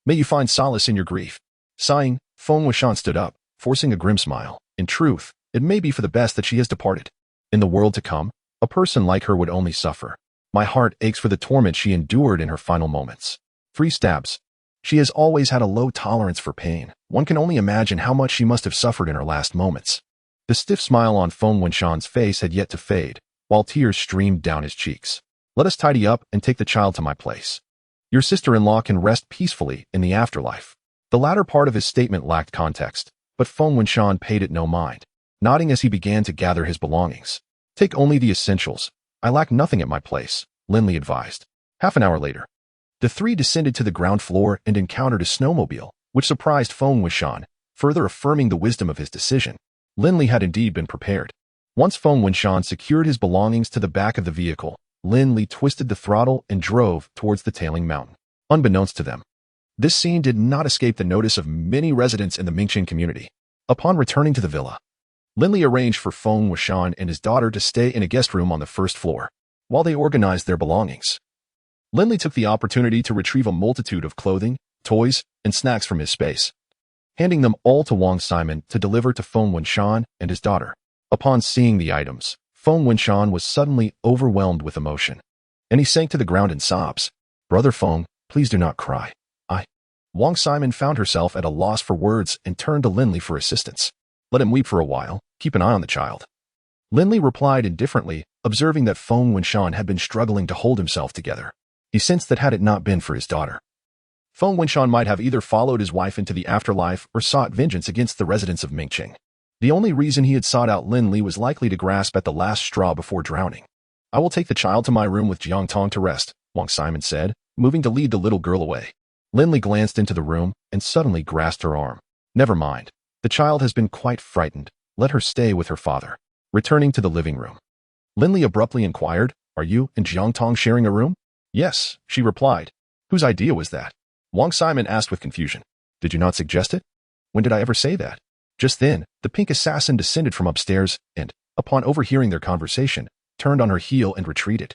"May you find solace in your grief." Sighing, Feng Wenshan stood up, forcing a grim smile. "In truth, it may be for the best that she has departed. In the world to come, a person like her would only suffer. My heart aches for the torment she endured in her final moments. 3 stabs. She has always had a low tolerance for pain. One can only imagine how much she must have suffered in her last moments." The stiff smile on Feng Wenshan's face had yet to fade, while tears streamed down his cheeks. Let us tidy up and take the child to my place. Your sister-in-law can rest peacefully in the afterlife. The latter part of his statement lacked context, but Feng Wenshan paid it no mind, nodding as he began to gather his belongings. Take only the essentials. I lack nothing at my place, Lin Li advised. Half an hour later, the three descended to the ground floor and encountered a snowmobile, which surprised Feng Wenshan, further affirming the wisdom of his decision. Lin Li had indeed been prepared. Once Feng Wenshan secured his belongings to the back of the vehicle, Lin Li twisted the throttle and drove towards the tailing mountain. Unbeknownst to them, this scene did not escape the notice of many residents in the Mingqian community. Upon returning to the villa, Lin Li arranged for Feng Wenshan and his daughter to stay in a guest room on the first floor, while they organized their belongings. Lin Li took the opportunity to retrieve a multitude of clothing, toys, and snacks from his space, handing them all to Wang Simon to deliver to Feng Wenshan and his daughter. Upon seeing the items, Feng Wenshan was suddenly overwhelmed with emotion, and he sank to the ground in sobs. Brother Feng, please do not cry. Wang Simon found herself at a loss for words and turned to Lin Li for assistance. Let him weep for a while, keep an eye on the child. Lin Li replied indifferently, observing that Feng Wenshan had been struggling to hold himself together. He sensed that had it not been for his daughter, Feng Wenshan might have either followed his wife into the afterlife or sought vengeance against the residents of Mingqian. The only reason he had sought out Lin Li was likely to grasp at the last straw before drowning. I will take the child to my room with Jiang Tong to rest, Wang Simon said, moving to lead the little girl away. Lin Li glanced into the room and suddenly grasped her arm. Never mind. The child has been quite frightened. Let her stay with her father. Returning to the living room, Lin Li abruptly inquired, are you and Jiang Tong sharing a room? Yes, she replied. Whose idea was that? Wang Simon asked with confusion. Did you not suggest it? When did I ever say that? Just then, the pink assassin descended from upstairs and, upon overhearing their conversation, turned on her heel and retreated,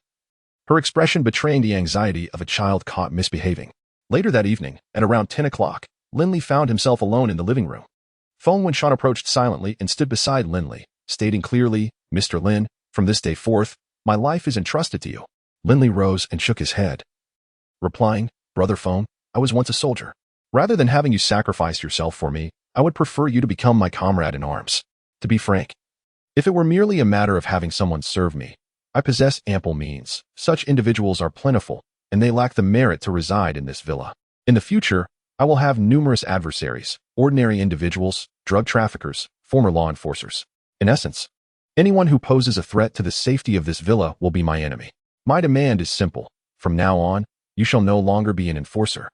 her expression betraying the anxiety of a child caught misbehaving. Later that evening, at around 10 o'clock, Lin Li found himself alone in the living room. Feng Wenshan approached silently and stood beside Lin Li, stating clearly, Mr. Lin, from this day forth, my life is entrusted to you. Lin Li rose and shook his head, replying, Brother Feng, I was once a soldier. Rather than having you sacrifice yourself for me, I would prefer you to become my comrade in arms. To be frank, if it were merely a matter of having someone serve me, I possess ample means. Such individuals are plentiful, and they lack the merit to reside in this villa. In the future, I will have numerous adversaries, ordinary individuals, drug traffickers, former law enforcers. In essence, anyone who poses a threat to the safety of this villa will be my enemy. My demand is simple. From now on, you shall no longer be an enforcer,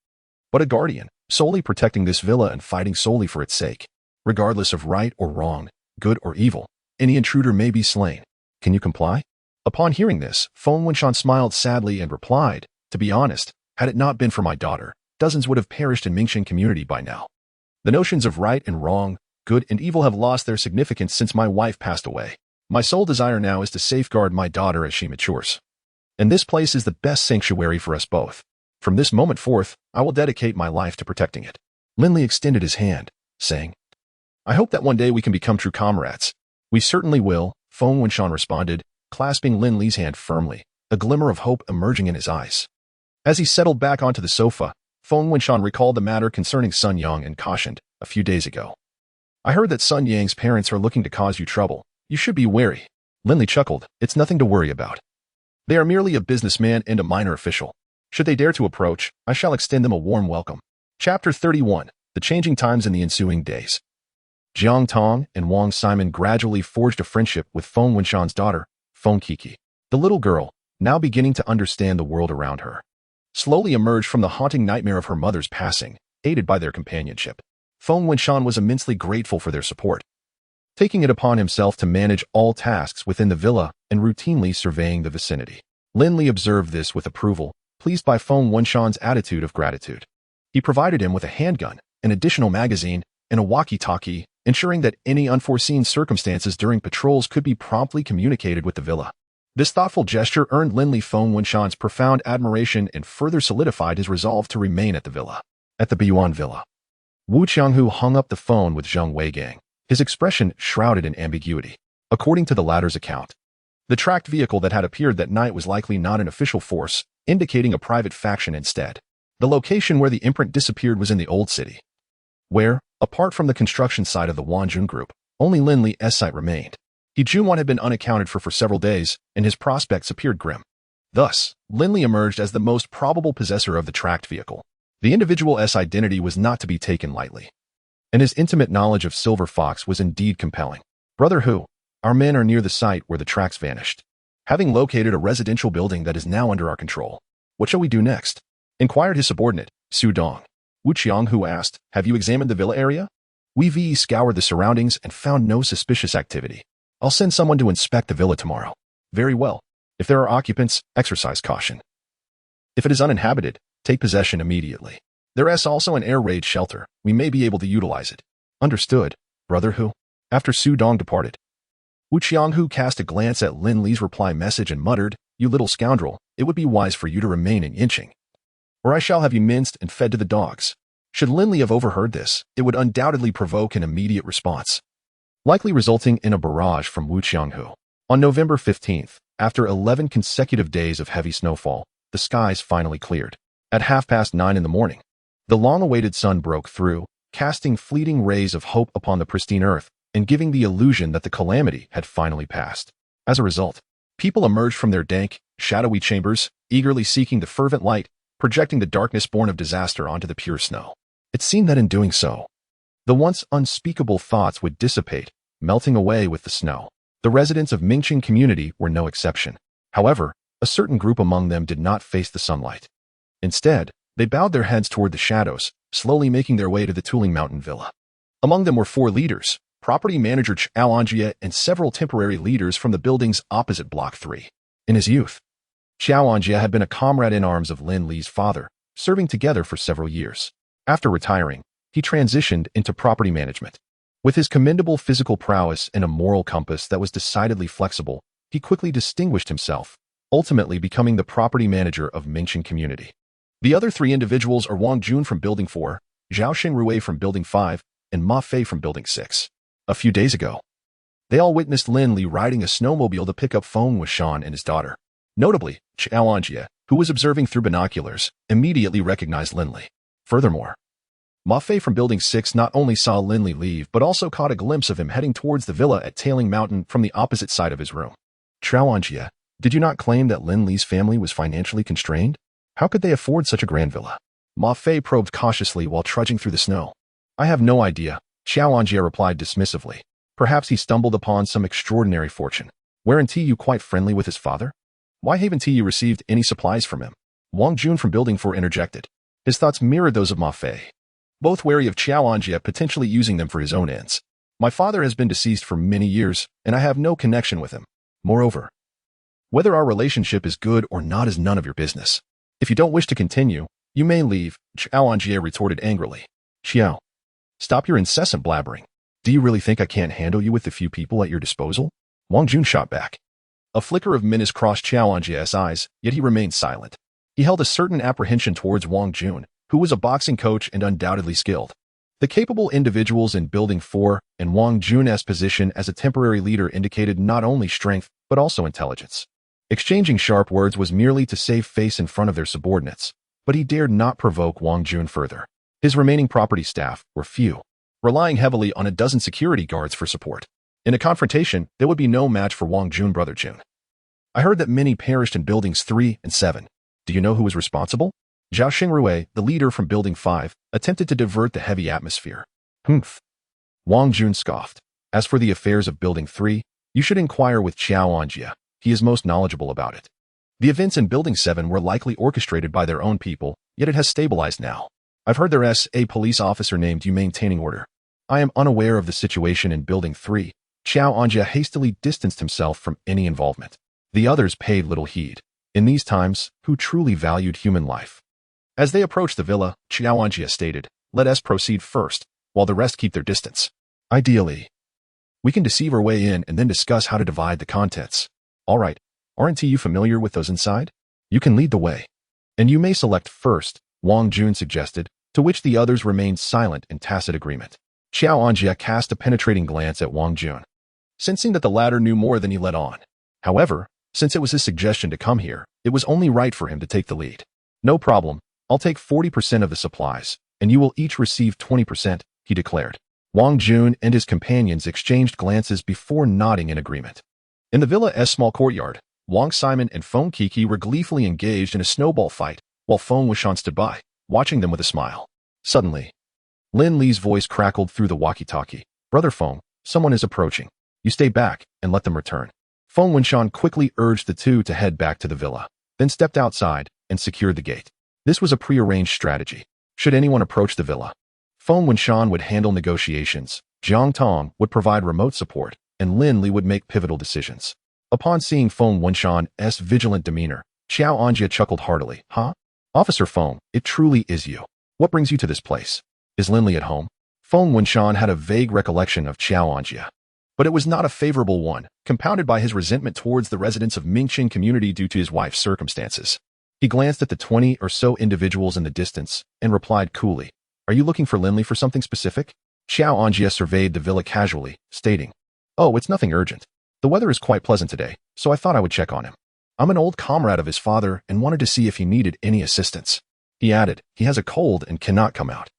but a guardian, solely protecting this villa and fighting solely for its sake. Regardless of right or wrong, good or evil, any intruder may be slain. Can you comply? Upon hearing this, Feng Wenshan smiled sadly and replied, to be honest, had it not been for my daughter, dozens would have perished in Mingqian community by now. The notions of right and wrong, good and evil have lost their significance since my wife passed away. My sole desire now is to safeguard my daughter as she matures. And this place is the best sanctuary for us both. From this moment forth, I will dedicate my life to protecting it. Lin Li extended his hand, saying, I hope that one day we can become true comrades. We certainly will, Feng Wenshan responded, clasping Lin Li's hand firmly, a glimmer of hope emerging in his eyes. As he settled back onto the sofa, Feng Wenshan recalled the matter concerning Sun Yang and cautioned, a few days ago. I heard that Sun Yang's parents are looking to cause you trouble. You should be wary. Lin Li chuckled, it's nothing to worry about. They are merely a businessman and a minor official. Should they dare to approach, I shall extend them a warm welcome. Chapter 31, The Changing Times in the Ensuing Days. Jiang Tong and Wang Simon gradually forged a friendship with Feng Wenshan's daughter, Feng Kiki. The little girl, now beginning to understand the world around her, slowly emerged from the haunting nightmare of her mother's passing, aided by their companionship. Feng Wenshan was immensely grateful for their support, taking it upon himself to manage all tasks within the villa and routinely surveying the vicinity. Lin Li observed this with approval, pleased by Feng Wenshan's attitude of gratitude. He provided him with a handgun, an additional magazine, and a walkie-talkie, ensuring that any unforeseen circumstances during patrols could be promptly communicated with the villa. This thoughtful gesture earned Lin Li Feng Wenshan's profound admiration and further solidified his resolve to remain at the villa. At the Biyuan villa, Wu Qianghu hung up the phone with Zheng Weigang, his expression shrouded in ambiguity. According to the latter's account, the tracked vehicle that had appeared that night was likely not an official force, indicating a private faction instead. The location where the imprint disappeared was in the Old City, where, apart from the construction site of the Wanjun Group, only Lin Li's site remained. He Junwan had been unaccounted for several days, and his prospects appeared grim. Thus, Lin Li emerged as the most probable possessor of the tracked vehicle. The individual's identity was not to be taken lightly, and his intimate knowledge of Silver Fox was indeed compelling. Brother Hu, our men are near the site where the tracks vanished. Having located a residential building that is now under our control, what shall we do next? Inquired his subordinate, Su Dong. Wu Qianghu asked, have you examined the villa area? We scoured the surroundings and found no suspicious activity. I'll send someone to inspect the villa tomorrow. Very well. If there are occupants, exercise caution. If it is uninhabited, take possession immediately. There is also an air raid shelter. We may be able to utilize it. Understood, Brother Hu. After Su Dong departed, Wu Qianghu cast a glance at Lin Li's reply message and muttered, you little scoundrel, it would be wise for you to remain in inching, or I shall have you minced and fed to the dogs. Should Lin Li have overheard this, it would undoubtedly provoke an immediate response, likely resulting in a barrage from Wu Qianghu. On November 15th, after 11 consecutive days of heavy snowfall, the skies finally cleared. At 9:30 in the morning, the long-awaited sun broke through, casting fleeting rays of hope upon the pristine earth and giving the illusion that the calamity had finally passed. As a result, people emerged from their dank, shadowy chambers, eagerly seeking the fervent light, projecting the darkness born of disaster onto the pure snow. It seemed that in doing so, the once unspeakable thoughts would dissipate, melting away with the snow. The residents of Mingqing community were no exception. However, a certain group among them did not face the sunlight. Instead, they bowed their heads toward the shadows, slowly making their way to the Tuling Mountain Villa. Among them were 4 leaders, property manager Chao Anjie and several temporary leaders from the buildings opposite Block 3. In his youth, Chao Anjie had been a comrade in arms of Lin Li's father, serving together for several years. After retiring, he transitioned into property management. With his commendable physical prowess and a moral compass that was decidedly flexible, he quickly distinguished himself, ultimately becoming the property manager of Mingqing community. The other 3 individuals are Wang Jun from Building 4, Zhao Xingrui from Building 5, and Ma Fei from Building 6. A few days ago, they all witnessed Lin Li riding a snowmobile to pick up Feng Wuxian and his daughter. Notably, Chao Anjie, who was observing through binoculars, immediately recognized Lin Li. Furthermore, Ma Fei from Building 6 not only saw Lin Li leave but also caught a glimpse of him heading towards the villa at Tailing Mountain from the opposite side of his room. Chao Anjie, did you not claim that Lin Li's family was financially constrained? How could they afford such a grand villa? Ma Fei probed cautiously while trudging through the snow. I have no idea, Chao Anjie replied dismissively. Perhaps he stumbled upon some extraordinary fortune. Weren't you quite friendly with his father? Why haven't you received any supplies from him? Wang Jun from Building 4 interjected. His thoughts mirrored those of Ma Fei, both wary of Chao Anjie potentially using them for his own ends. My father has been deceased for many years, and I have no connection with him. Moreover, whether our relationship is good or not is none of your business. If you don't wish to continue, you may leave, Chao Anjie retorted angrily. Xiao, stop your incessant blabbering. Do you really think I can't handle you with the few people at your disposal? Wang Jun shot back. A flicker of menace crossed Chao Anjie's eyes, yet he remained silent. He held a certain apprehension towards Wang Jun, who was a boxing coach and undoubtedly skilled. The capable individuals in Building 4 and Wang Jun's position as a temporary leader indicated not only strength, but also intelligence. Exchanging sharp words was merely to save face in front of their subordinates, but he dared not provoke Wang Jun further. His remaining property staff were few, relying heavily on a dozen security guards for support. In a confrontation, there would be no match for Wang Jun, Brother Jun. I heard that many perished in Buildings 3 and 7. Do you know who was responsible? Zhao Xingrui, the leader from Building 5, attempted to divert the heavy atmosphere. Humph. Wang Jun scoffed. As for the affairs of Building 3, you should inquire with Chao Anjie. He is most knowledgeable about it. The events in Building 7 were likely orchestrated by their own people, yet it has stabilized now. I've heard there is a police officer named you maintaining order. I am unaware of the situation in Building 3. Chao Anjie hastily distanced himself from any involvement. The others paid little heed. In these times, who truly valued human life? As they approached the villa, Chao Anjie stated, let us proceed first, while the rest keep their distance. Ideally, we can deceive our way in and then discuss how to divide the contents. All right, aren't you familiar with those inside? You can lead the way. And you may select first, Wang Jun suggested, to which the others remained silent in tacit agreement. Chao Anjie cast a penetrating glance at Wang Jun, sensing that the latter knew more than he let on. However, since it was his suggestion to come here, it was only right for him to take the lead. No problem, I'll take 40% of the supplies, and you will each receive 20%, he declared. Wang Jun and his companions exchanged glances before nodding in agreement. In the villa's small courtyard, Wang Simon and Feng Kiki were gleefully engaged in a snowball fight, while Feng Wuxian stood by, watching them with a smile. Suddenly, Lin Li's voice crackled through the walkie-talkie. "Brother Feng, someone is approaching. You stay back and let them return." Feng Wuxian quickly urged the two to head back to the villa, then stepped outside and secured the gate. This was a prearranged strategy. Should anyone approach the villa, Feng Wuxian would handle negotiations, Jiang Tong would provide remote support, and Lin Li would make pivotal decisions. Upon seeing Feng Wuxian's vigilant demeanor, Xiao Anjia chuckled heartily. "Huh? Officer Feng, it truly is you. What brings you to this place? Is Lin Li at home?" Feng Wuxian had a vague recollection of Xiao Anjia, but it was not a favorable one, compounded by his resentment towards the residents of Mingqing community due to his wife's circumstances. He glanced at the 20 or so individuals in the distance and replied coolly, "Are you looking for Lin Li for something specific?" Xiao Anjia surveyed the villa casually, stating, "Oh, it's nothing urgent. The weather is quite pleasant today, so I thought I would check on him. I'm an old comrade of his father and wanted to see if he needed any assistance." He added, "He has a cold and cannot come out.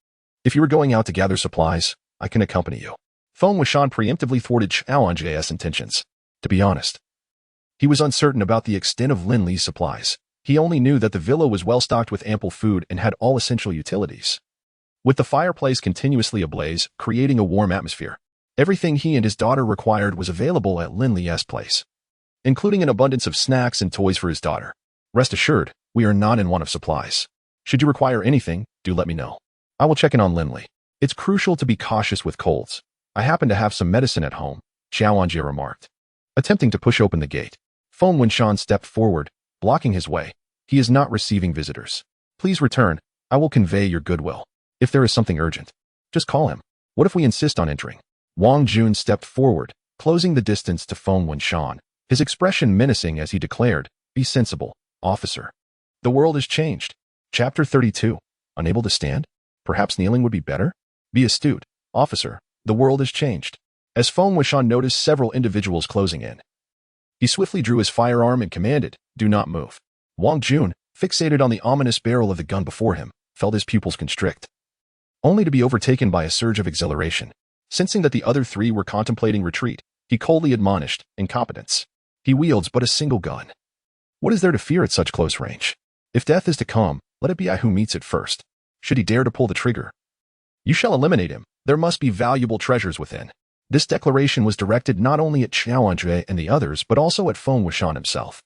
If you are going out to gather supplies, I can accompany you." Feng Wuxian preemptively thwarted Xiao Anjia's intentions. To be honest, he was uncertain about the extent of Lin Li's supplies. He only knew that the villa was well stocked with ample food and had all essential utilities. With the fireplace continuously ablaze, creating a warm atmosphere, everything he and his daughter required was available at Lin Li's place, including an abundance of snacks and toys for his daughter. "Rest assured, we are not in want of supplies. Should you require anything, do let me know. I will check in on Lin Li. It's crucial to be cautious with colds. I happen to have some medicine at home," Xiao Anjia remarked. Attempting to push open the gate, Feng Wuxian stepped forward, blocking his way. "He is not receiving visitors. Please return. I will convey your goodwill. If there is something urgent, just call him. What if we insist on entering?" Wang Jun stepped forward, closing the distance to Feng Wuxian, his expression menacing as he declared, "Be sensible, officer. The world has changed." Chapter 32. Unable to stand? Perhaps kneeling would be better? "Be astute, officer. The world has changed." As Feng Wuxian noticed several individuals closing in, he swiftly drew his firearm and commanded, "Do not move." Wang Jun, fixated on the ominous barrel of the gun before him, felt his pupils constrict, only to be overtaken by a surge of exhilaration. Sensing that the other three were contemplating retreat, he coldly admonished, "Incompetence. He wields but a single gun. What is there to fear at such close range? If death is to come, let it be I who meets it first. Should he dare to pull the trigger, you shall eliminate him. There must be valuable treasures within." This declaration was directed not only at Xiao Anjia and the others, but also at Feng Wuxian himself.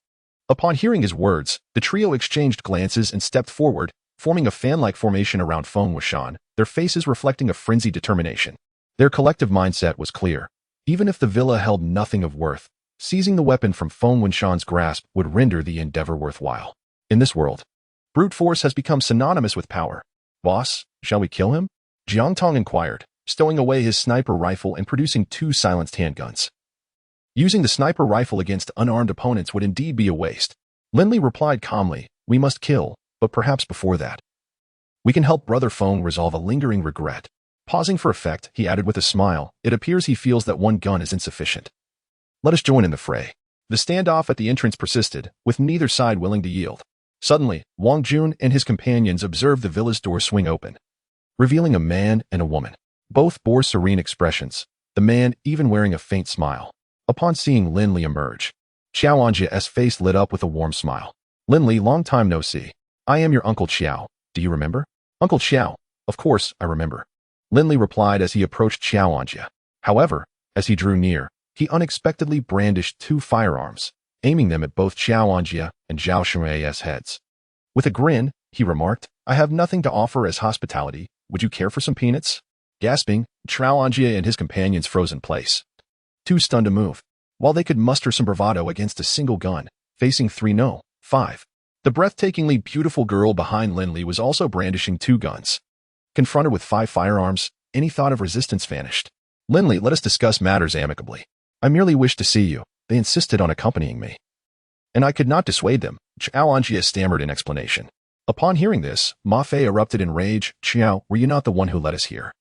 Upon hearing his words, the trio exchanged glances and stepped forward, forming a fan-like formation around Feng Wuxian, their faces reflecting a frenzied determination. Their collective mindset was clear. Even if the villa held nothing of worth, seizing the weapon from Feng Wuxian's grasp would render the endeavor worthwhile. In this world, brute force has become synonymous with power. "Boss, shall we kill him?" Jiang Tong inquired, stowing away his sniper rifle and producing 2 silenced handguns. Using the sniper rifle against unarmed opponents would indeed be a waste. Lin Li replied calmly, "We must kill, but perhaps before that, we can help Brother Feng resolve a lingering regret." Pausing for effect, he added with a smile, "It appears he feels that one gun is insufficient. Let us join in the fray." The standoff at the entrance persisted, with neither side willing to yield. Suddenly, Wang Jun and his companions observed the villa's door swing open, revealing a man and a woman. Both bore serene expressions, the man even wearing a faint smile. Upon seeing Lin Li emerge, Xiao Anjia's face lit up with a warm smile. "Lin Li, long time no see. I am your Uncle Xiao. Do you remember?" "Uncle Xiao, of course, I remember," Lin Li replied as he approached Xiao Anjia. However, as he drew near, he unexpectedly brandished 2 firearms, aiming them at both Xiao Anjia and Zhao Shui's heads. With a grin, he remarked, "I have nothing to offer as hospitality. Would you care for some peanuts?" Gasping, Xiao Anjia and his companions froze in place, too stunned to move. While they could muster some bravado against a single gun, facing 3 no, 5. The breathtakingly beautiful girl behind Lin Li was also brandishing 2 guns. Confronted with 5 firearms, any thought of resistance vanished. "Lin Li, let us discuss matters amicably. I merely wish to see you. They insisted on accompanying me, and I could not dissuade them," Xiao Anjia stammered in explanation. Upon hearing this, Ma Fei erupted in rage. "Xiao, were you not the one who led us here,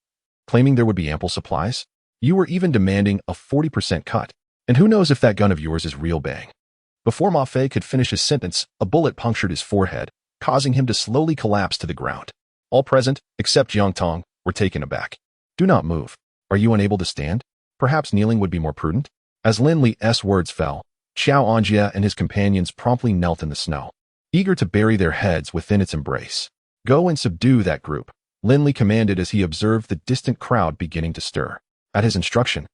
claiming there would be ample supplies? You were even demanding a 40% cut. And who knows if that gun of yours is real bang?" Before Ma Fei could finish his sentence, a bullet punctured his forehead, causing him to slowly collapse to the ground. All present, except Jiang Tong, were taken aback. "Do not move. Are you unable to stand? Perhaps kneeling would be more prudent?" As Lin Li's words fell, Xiao Anjia and his companions promptly knelt in the snow, eager to bury their heads within its embrace. Go and subdue that group, Lin Li commanded as he observed the distant crowd beginning to stir. At his instruction,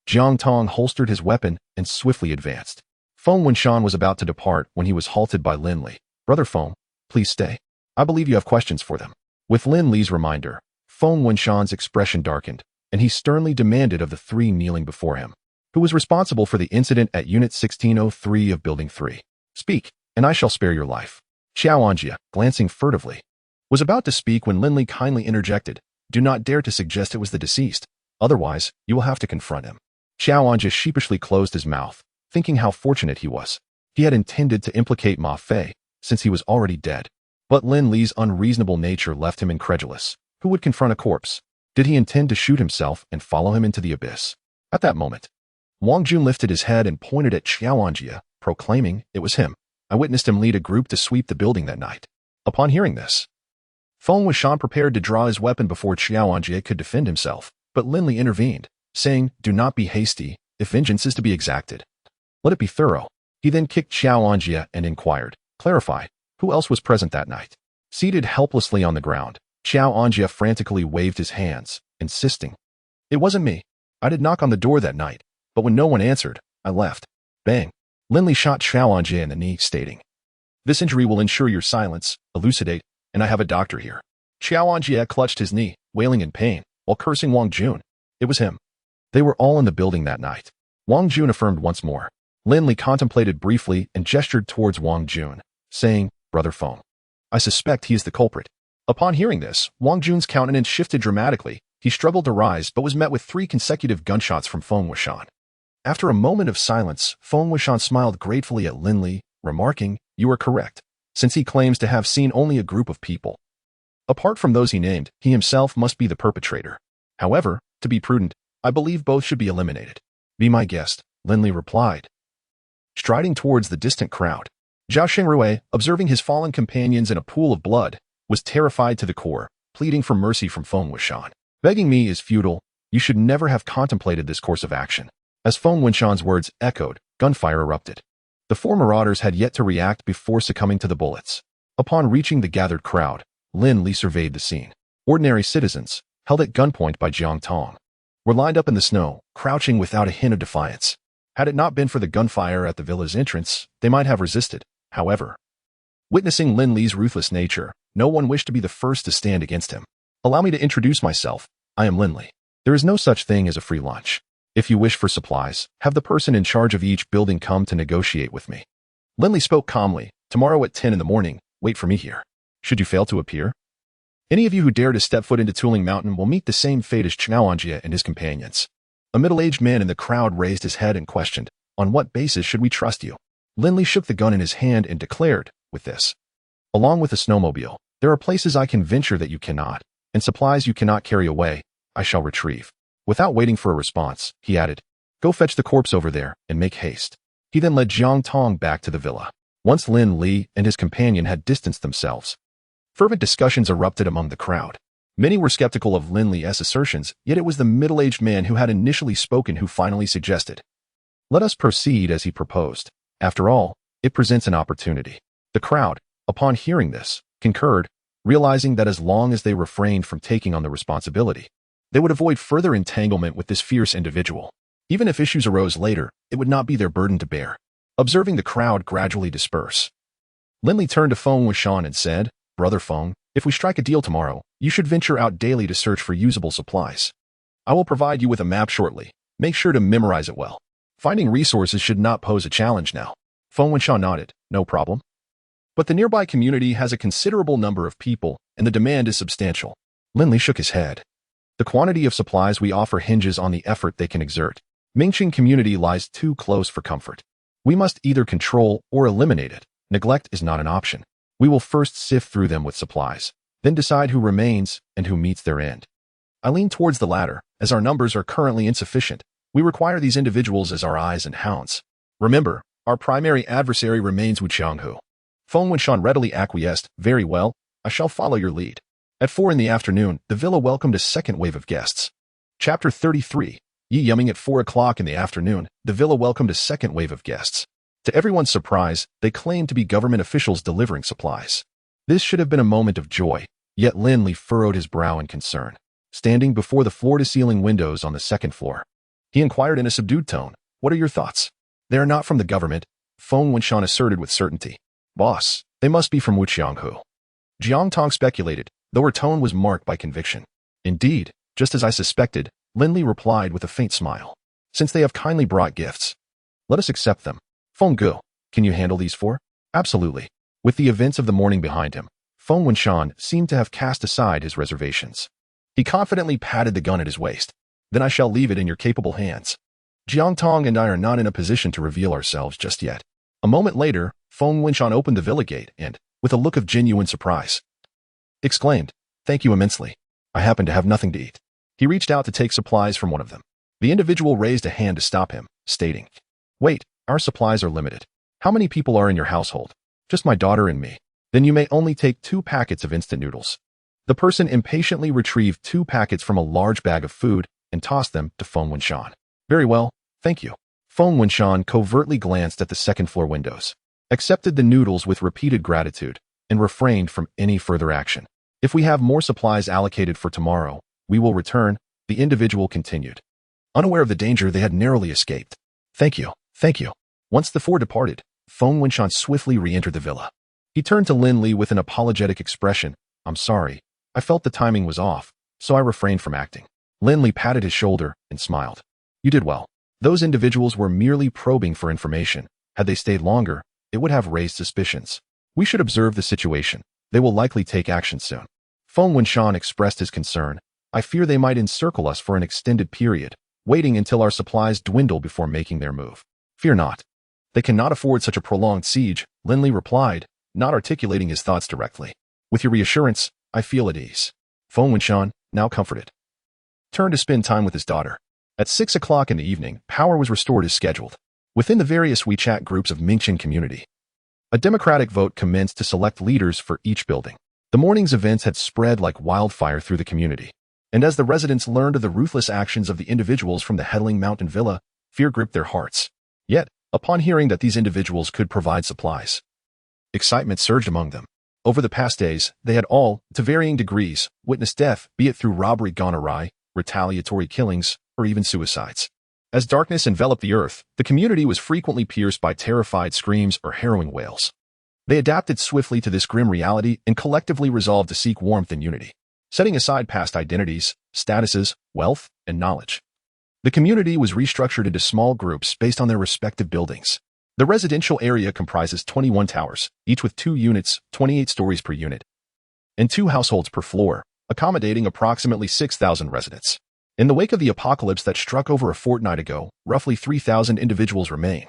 Jiang Tong holstered his weapon and swiftly advanced. Feng Wenshan was about to depart when he was halted by Lin Li. Brother Feng, please stay. I believe you have questions for them. With Lin Li's reminder, Feng Wenshan's expression darkened, and he sternly demanded of the three kneeling before him, who was responsible for the incident at Unit 1603 of Building 3. Speak, and I shall spare your life. Xiao Anjia, glancing furtively, was about to speak when Lin Li kindly interjected. Do not dare to suggest it was the deceased. Otherwise, you will have to confront him. Xiao Anjia sheepishly closed his mouth, thinking how fortunate he was. He had intended to implicate Ma Fei, since he was already dead. But Lin Li's unreasonable nature left him incredulous. Who would confront a corpse? Did he intend to shoot himself and follow him into the abyss? At that moment, Wang Jun lifted his head and pointed at Xiao Anjia, proclaiming it was him. I witnessed him lead a group to sweep the building that night. Upon hearing this, Feng Wenshan prepared to draw his weapon before Xiao Anjia could defend himself, but Lin Li intervened, saying, do not be hasty. If vengeance is to be exacted, let it be thorough. He then kicked Xiao Anjia and inquired, clarify, who else was present that night? Seated helplessly on the ground, Xiao Anjia frantically waved his hands, insisting, it wasn't me. I did knock on the door that night, but when no one answered, I left. Bang. Lin Li shot Xiao Anjia in the knee, stating, this injury will ensure your silence, elucidate, and I have a doctor here. Xiao Anjia clutched his knee, wailing in pain, while cursing Wang Jun. It was him. They were all in the building that night. Wang Jun affirmed once more. Lin Li contemplated briefly and gestured towards Wang Jun, saying, Brother Feng, I suspect he is the culprit. Upon hearing this, Wang Jun's countenance shifted dramatically. He struggled to rise but was met with 3 consecutive gunshots from Feng Wenshan. After a moment of silence, Feng Wenshan smiled gratefully at Lin Li, remarking, you are correct, since he claims to have seen only a group of people. Apart from those he named, he himself must be the perpetrator. However, to be prudent, I believe both should be eliminated. Be my guest, Lin Li replied. Striding towards the distant crowd, Zhao Shengrui, observing his fallen companions in a pool of blood, was terrified to the core, pleading for mercy from Feng Wenshan. Begging me is futile. You should never have contemplated this course of action. As Feng Wenshan's words echoed, gunfire erupted. The 4 marauders had yet to react before succumbing to the bullets. Upon reaching the gathered crowd, Lin Li surveyed the scene. Ordinary citizens, held at gunpoint by Jiang Tong, were lined up in the snow, crouching without a hint of defiance. Had it not been for the gunfire at the villa's entrance, they might have resisted. However, witnessing Lin Li's ruthless nature, no one wished to be the first to stand against him. Allow me to introduce myself. I am Lin Li. There is no such thing as a free lunch. If you wish for supplies, have the person in charge of each building come to negotiate with me. Lin Li spoke calmly. Tomorrow at 10 in the morning, wait for me here. Should you fail to appear, any of you who dare to step foot into Tuling Mountain will meet the same fate as Xiao Anjia and his companions. A middle-aged man in the crowd raised his head and questioned, on what basis should we trust you? Lin Li shook the gun in his hand and declared, with this, along with the snowmobile, there are places I can venture that you cannot, and supplies you cannot carry away, I shall retrieve. Without waiting for a response, he added, go fetch the corpse over there and make haste. He then led Jiang Tong back to the villa. Once Lin Li and his companion had distanced themselves, fervent discussions erupted among the crowd. Many were skeptical of Lin Li's assertions, yet it was the middle-aged man who had initially spoken who finally suggested, let us proceed as he proposed. After all, it presents an opportunity. The crowd, upon hearing this, concurred, realizing that as long as they refrained from taking on the responsibility, they would avoid further entanglement with this fierce individual. Even if issues arose later, it would not be their burden to bear. Observing the crowd gradually disperse, Lin Li turned to Feng Wenshan and said, Brother Feng, if we strike a deal tomorrow, you should venture out daily to search for usable supplies. I will provide you with a map shortly. Make sure to memorize it well. Finding resources should not pose a challenge now. Feng Wenshan nodded, no problem. But the nearby community has a considerable number of people, and the demand is substantial. Lin Li shook his head. The quantity of supplies we offer hinges on the effort they can exert. Mingqing community lies too close for comfort. We must either control or eliminate it. Neglect is not an option. We will first sift through them with supplies, then decide who remains and who meets their end. I lean towards the latter, as our numbers are currently insufficient. We require these individuals as our eyes and hounds. Remember, our primary adversary remains Wu Qianghu. Feng Wenshan readily acquiesced. Very well, I shall follow your lead. At 4 in the afternoon, the villa welcomed a second wave of guests. Chapter 33. Yi Yumming. At 4 o'clock in the afternoon, the villa welcomed a second wave of guests. To everyone's surprise, they claimed to be government officials delivering supplies. This should have been a moment of joy, yet Lin Li furrowed his brow in concern. Standing before the floor-to-ceiling windows on the second floor, he inquired in a subdued tone, "What are your thoughts?" "They are not from the government," Feng Wenshan asserted with certainty. "Boss, they must be from Wuqianghu." Jiang Tong speculated, though her tone was marked by conviction. "Indeed, just as I suspected," Lin Li replied with a faint smile. "Since they have kindly brought gifts, let us accept them. Feng Gu, can you handle these four?" "Absolutely." With the events of the morning behind him, Feng Wenshan seemed to have cast aside his reservations. He confidently patted the gun at his waist. "Then I shall leave it in your capable hands. Jiang Tong and I are not in a position to reveal ourselves just yet." A moment later, Feng Wenshan opened the villa gate and, with a look of genuine surprise, exclaimed, "Thank you immensely. I happen to have nothing to eat." He reached out to take supplies from one of them. The individual raised a hand to stop him, stating, "Wait, our supplies are limited. How many people are in your household?" "Just my daughter and me." "Then you may only take 2 packets of instant noodles." The person impatiently retrieved 2 packets from a large bag of food and tossed them to Feng Wenshan. "Very well, thank you." Feng Wenshan covertly glanced at the second-floor windows, accepted the noodles with repeated gratitude, and refrained from any further action. "If we have more supplies allocated for tomorrow, we will return," the individual continued, unaware of the danger they had narrowly escaped. "Thank you, thank you." Once the 4 departed, Feng Wenshan swiftly re-entered the villa. He turned to Lin Li with an apologetic expression. "I'm sorry. I felt the timing was off, so I refrained from acting." Lin Li patted his shoulder and smiled. "You did well. Those individuals were merely probing for information. Had they stayed longer, it would have raised suspicions. We should observe the situation. They will likely take action soon." Feng Wenshan expressed his concern. "I fear they might encircle us for an extended period, waiting until our supplies dwindle before making their move." "Fear not. They cannot afford such a prolonged siege," Lin Li replied, not articulating his thoughts directly. "With your reassurance, I feel at ease." Feng Wenshan, now comforted, turned to spend time with his daughter. At 6 o'clock in the evening, power was restored as scheduled. Within the various WeChat groups of Mingqian community, a democratic vote commenced to select leaders for each building. The morning's events had spread like wildfire through the community, and as the residents learned of the ruthless actions of the individuals from the Headling Mountain Villa, fear gripped their hearts. Yet, upon hearing that these individuals could provide supplies, excitement surged among them. Over the past days, they had all, to varying degrees, witnessed death, be it through robbery gone awry, retaliatory killings, or even suicides. As darkness enveloped the earth, the community was frequently pierced by terrified screams or harrowing wails. They adapted swiftly to this grim reality and collectively resolved to seek warmth and unity, setting aside past identities, statuses, wealth, and knowledge. The community was restructured into small groups based on their respective buildings. The residential area comprises 21 towers, each with 2 units, 28 stories per unit, and 2 households per floor, accommodating approximately 6,000 residents. In the wake of the apocalypse that struck over a fortnight ago, roughly 3,000 individuals remain,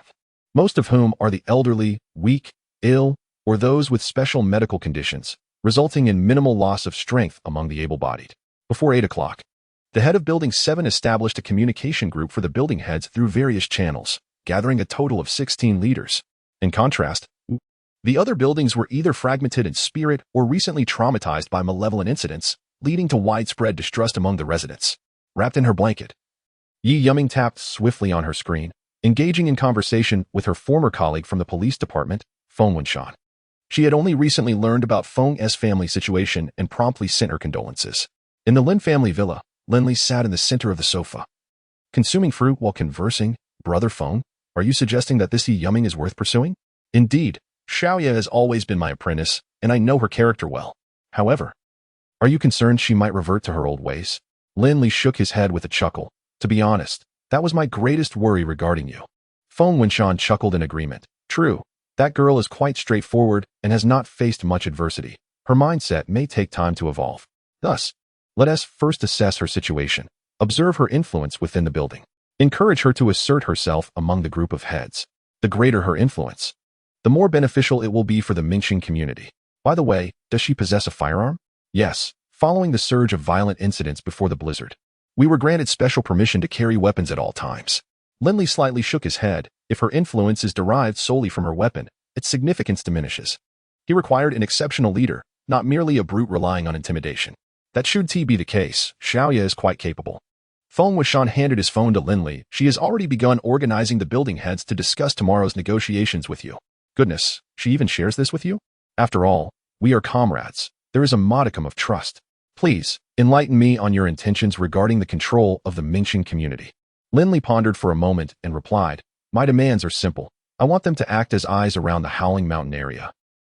most of whom are the elderly, weak, ill, or those with special medical conditions, resulting in minimal loss of strength among the able-bodied. Before 8 o'clock, the head of Building 7 established a communication group for the building heads through various channels, gathering a total of 16 leaders. In contrast, the other buildings were either fragmented in spirit or recently traumatized by malevolent incidents, leading to widespread distrust among the residents. Wrapped in her blanket, Yi Yuming tapped swiftly on her screen, engaging in conversation with her former colleague from the police department, Feng Wenshan. She had only recently learned about Feng's family situation and promptly sent her condolences. In the Lin family villa, Lin Li sat in the center of the sofa, consuming fruit while conversing. "Brother Feng, are you suggesting that this Yi Yuming is worth pursuing?" "Indeed, Xiaoya has always been my apprentice, and I know her character well. However, are you concerned she might revert to her old ways?" Lin Li shook his head with a chuckle. "To be honest, that was my greatest worry regarding you." Feng Wenshan chuckled in agreement. "True, that girl is quite straightforward and has not faced much adversity. Her mindset may take time to evolve. Thus, let us first assess her situation, observe her influence within the building, encourage her to assert herself among the group of heads. The greater her influence, the more beneficial it will be for the Mingqian community. By the way, does she possess a firearm?" "Yes. Following the surge of violent incidents before the blizzard, we were granted special permission to carry weapons at all times." Lin Li slightly shook his head. If her influence is derived solely from her weapon, its significance diminishes. He required an exceptional leader, not merely a brute relying on intimidation. "That should be the case. Xiaoya is quite capable. Feng Wuxian handed his phone to Lin Li. She has already begun organizing the building heads to discuss tomorrow's negotiations with you. Goodness, she even shares this with you? After all, we are comrades. There is a modicum of trust. Please, enlighten me on your intentions regarding the control of the Mingxing community. Lin Li pondered for a moment and replied, my demands are simple. I want them to act as eyes around the Howling Mountain area,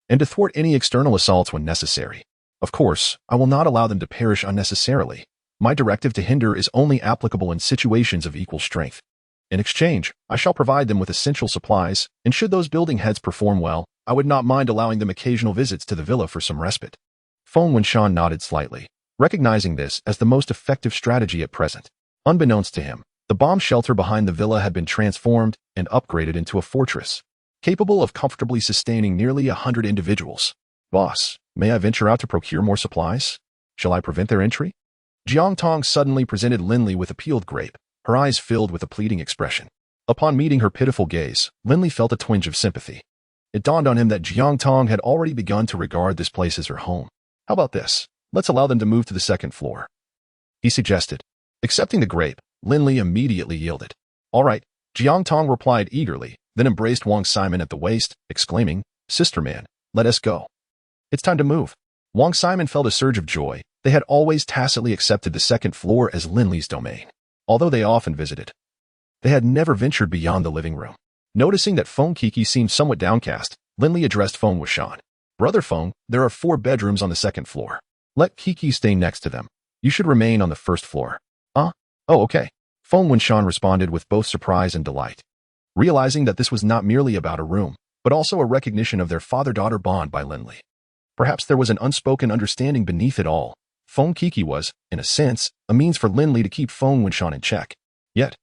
and to thwart any external assaults when necessary. Of course, I will not allow them to perish unnecessarily. My directive to hinder is only applicable in situations of equal strength. In exchange, I shall provide them with essential supplies, and should those building heads perform well, I would not mind allowing them occasional visits to the villa for some respite. Feng Wuxian nodded slightly, recognizing this as the most effective strategy at present. Unbeknownst to him, the bomb shelter behind the villa had been transformed and upgraded into a fortress, capable of comfortably sustaining nearly 100 individuals. Boss, may I venture out to procure more supplies? Shall I prevent their entry? Jiang Tong suddenly presented Lin Li with a peeled grape, her eyes filled with a pleading expression. Upon meeting her pitiful gaze, Lin Li felt a twinge of sympathy. It dawned on him that Jiang Tong had already begun to regard this place as her home. How about this? Let's allow them to move to the second floor, he suggested. Accepting the grape, Lin Li immediately yielded. All right, Jiang Tong replied eagerly, then embraced Wang Simon at the waist, exclaiming, Sister man, let us go. It's time to move. Wang Simon felt a surge of joy. They had always tacitly accepted the second floor as Lin Li's domain. Although they often visited, they had never ventured beyond the living room. Noticing that Feng Kiki seemed somewhat downcast, Lin Li addressed Feng Wuxian. Brother Feng, there are 4 bedrooms on the second floor. Let Kiki stay next to them. You should remain on the first floor. Oh, okay. Feng Wuxian responded with both surprise and delight, realizing that this was not merely about a room, but also a recognition of their father-daughter bond by Lin Li. Perhaps there was an unspoken understanding beneath it all. Feng Kiki was, in a sense, a means for Lin Li to keep Feng Wuxian in check. Yet,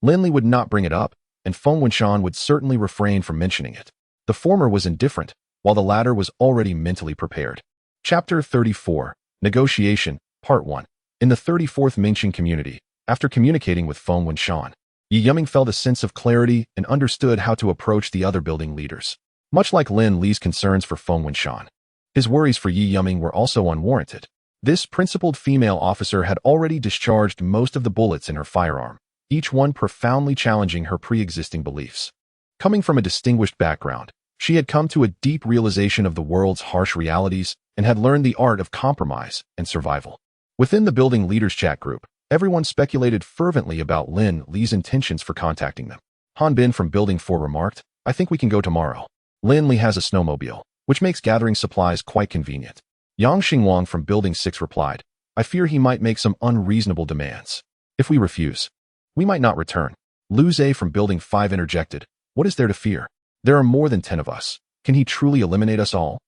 Lin Li would not bring it up, and Feng Wuxian would certainly refrain from mentioning it. The former was indifferent, while the latter was already mentally prepared. Chapter 34, Negotiation, Part 1. In the 34th Mingxing community, after communicating with Feng Wuxian, Yi Yiming felt a sense of clarity and understood how to approach the other building leaders. Much like Lin Li's concerns for Feng Wuxian, his worries for Yi Yiming were also unwarranted. This principled female officer had already discharged most of the bullets in her firearm, each one profoundly challenging her pre-existing beliefs. Coming from a distinguished background, she had come to a deep realization of the world's harsh realities and had learned the art of compromise and survival. Within the building leaders chat group, everyone speculated fervently about Lin Li's intentions for contacting them. Han Bin from Building 4 remarked, I think we can go tomorrow. Lin Li has a snowmobile, which makes gathering supplies quite convenient. Yang Xingwang from Building 6 replied, I fear he might make some unreasonable demands. If we refuse, we might not return. Lu Zhe from Building 5 interjected, what is there to fear? There are more than 10 of us. Can he truly eliminate us all?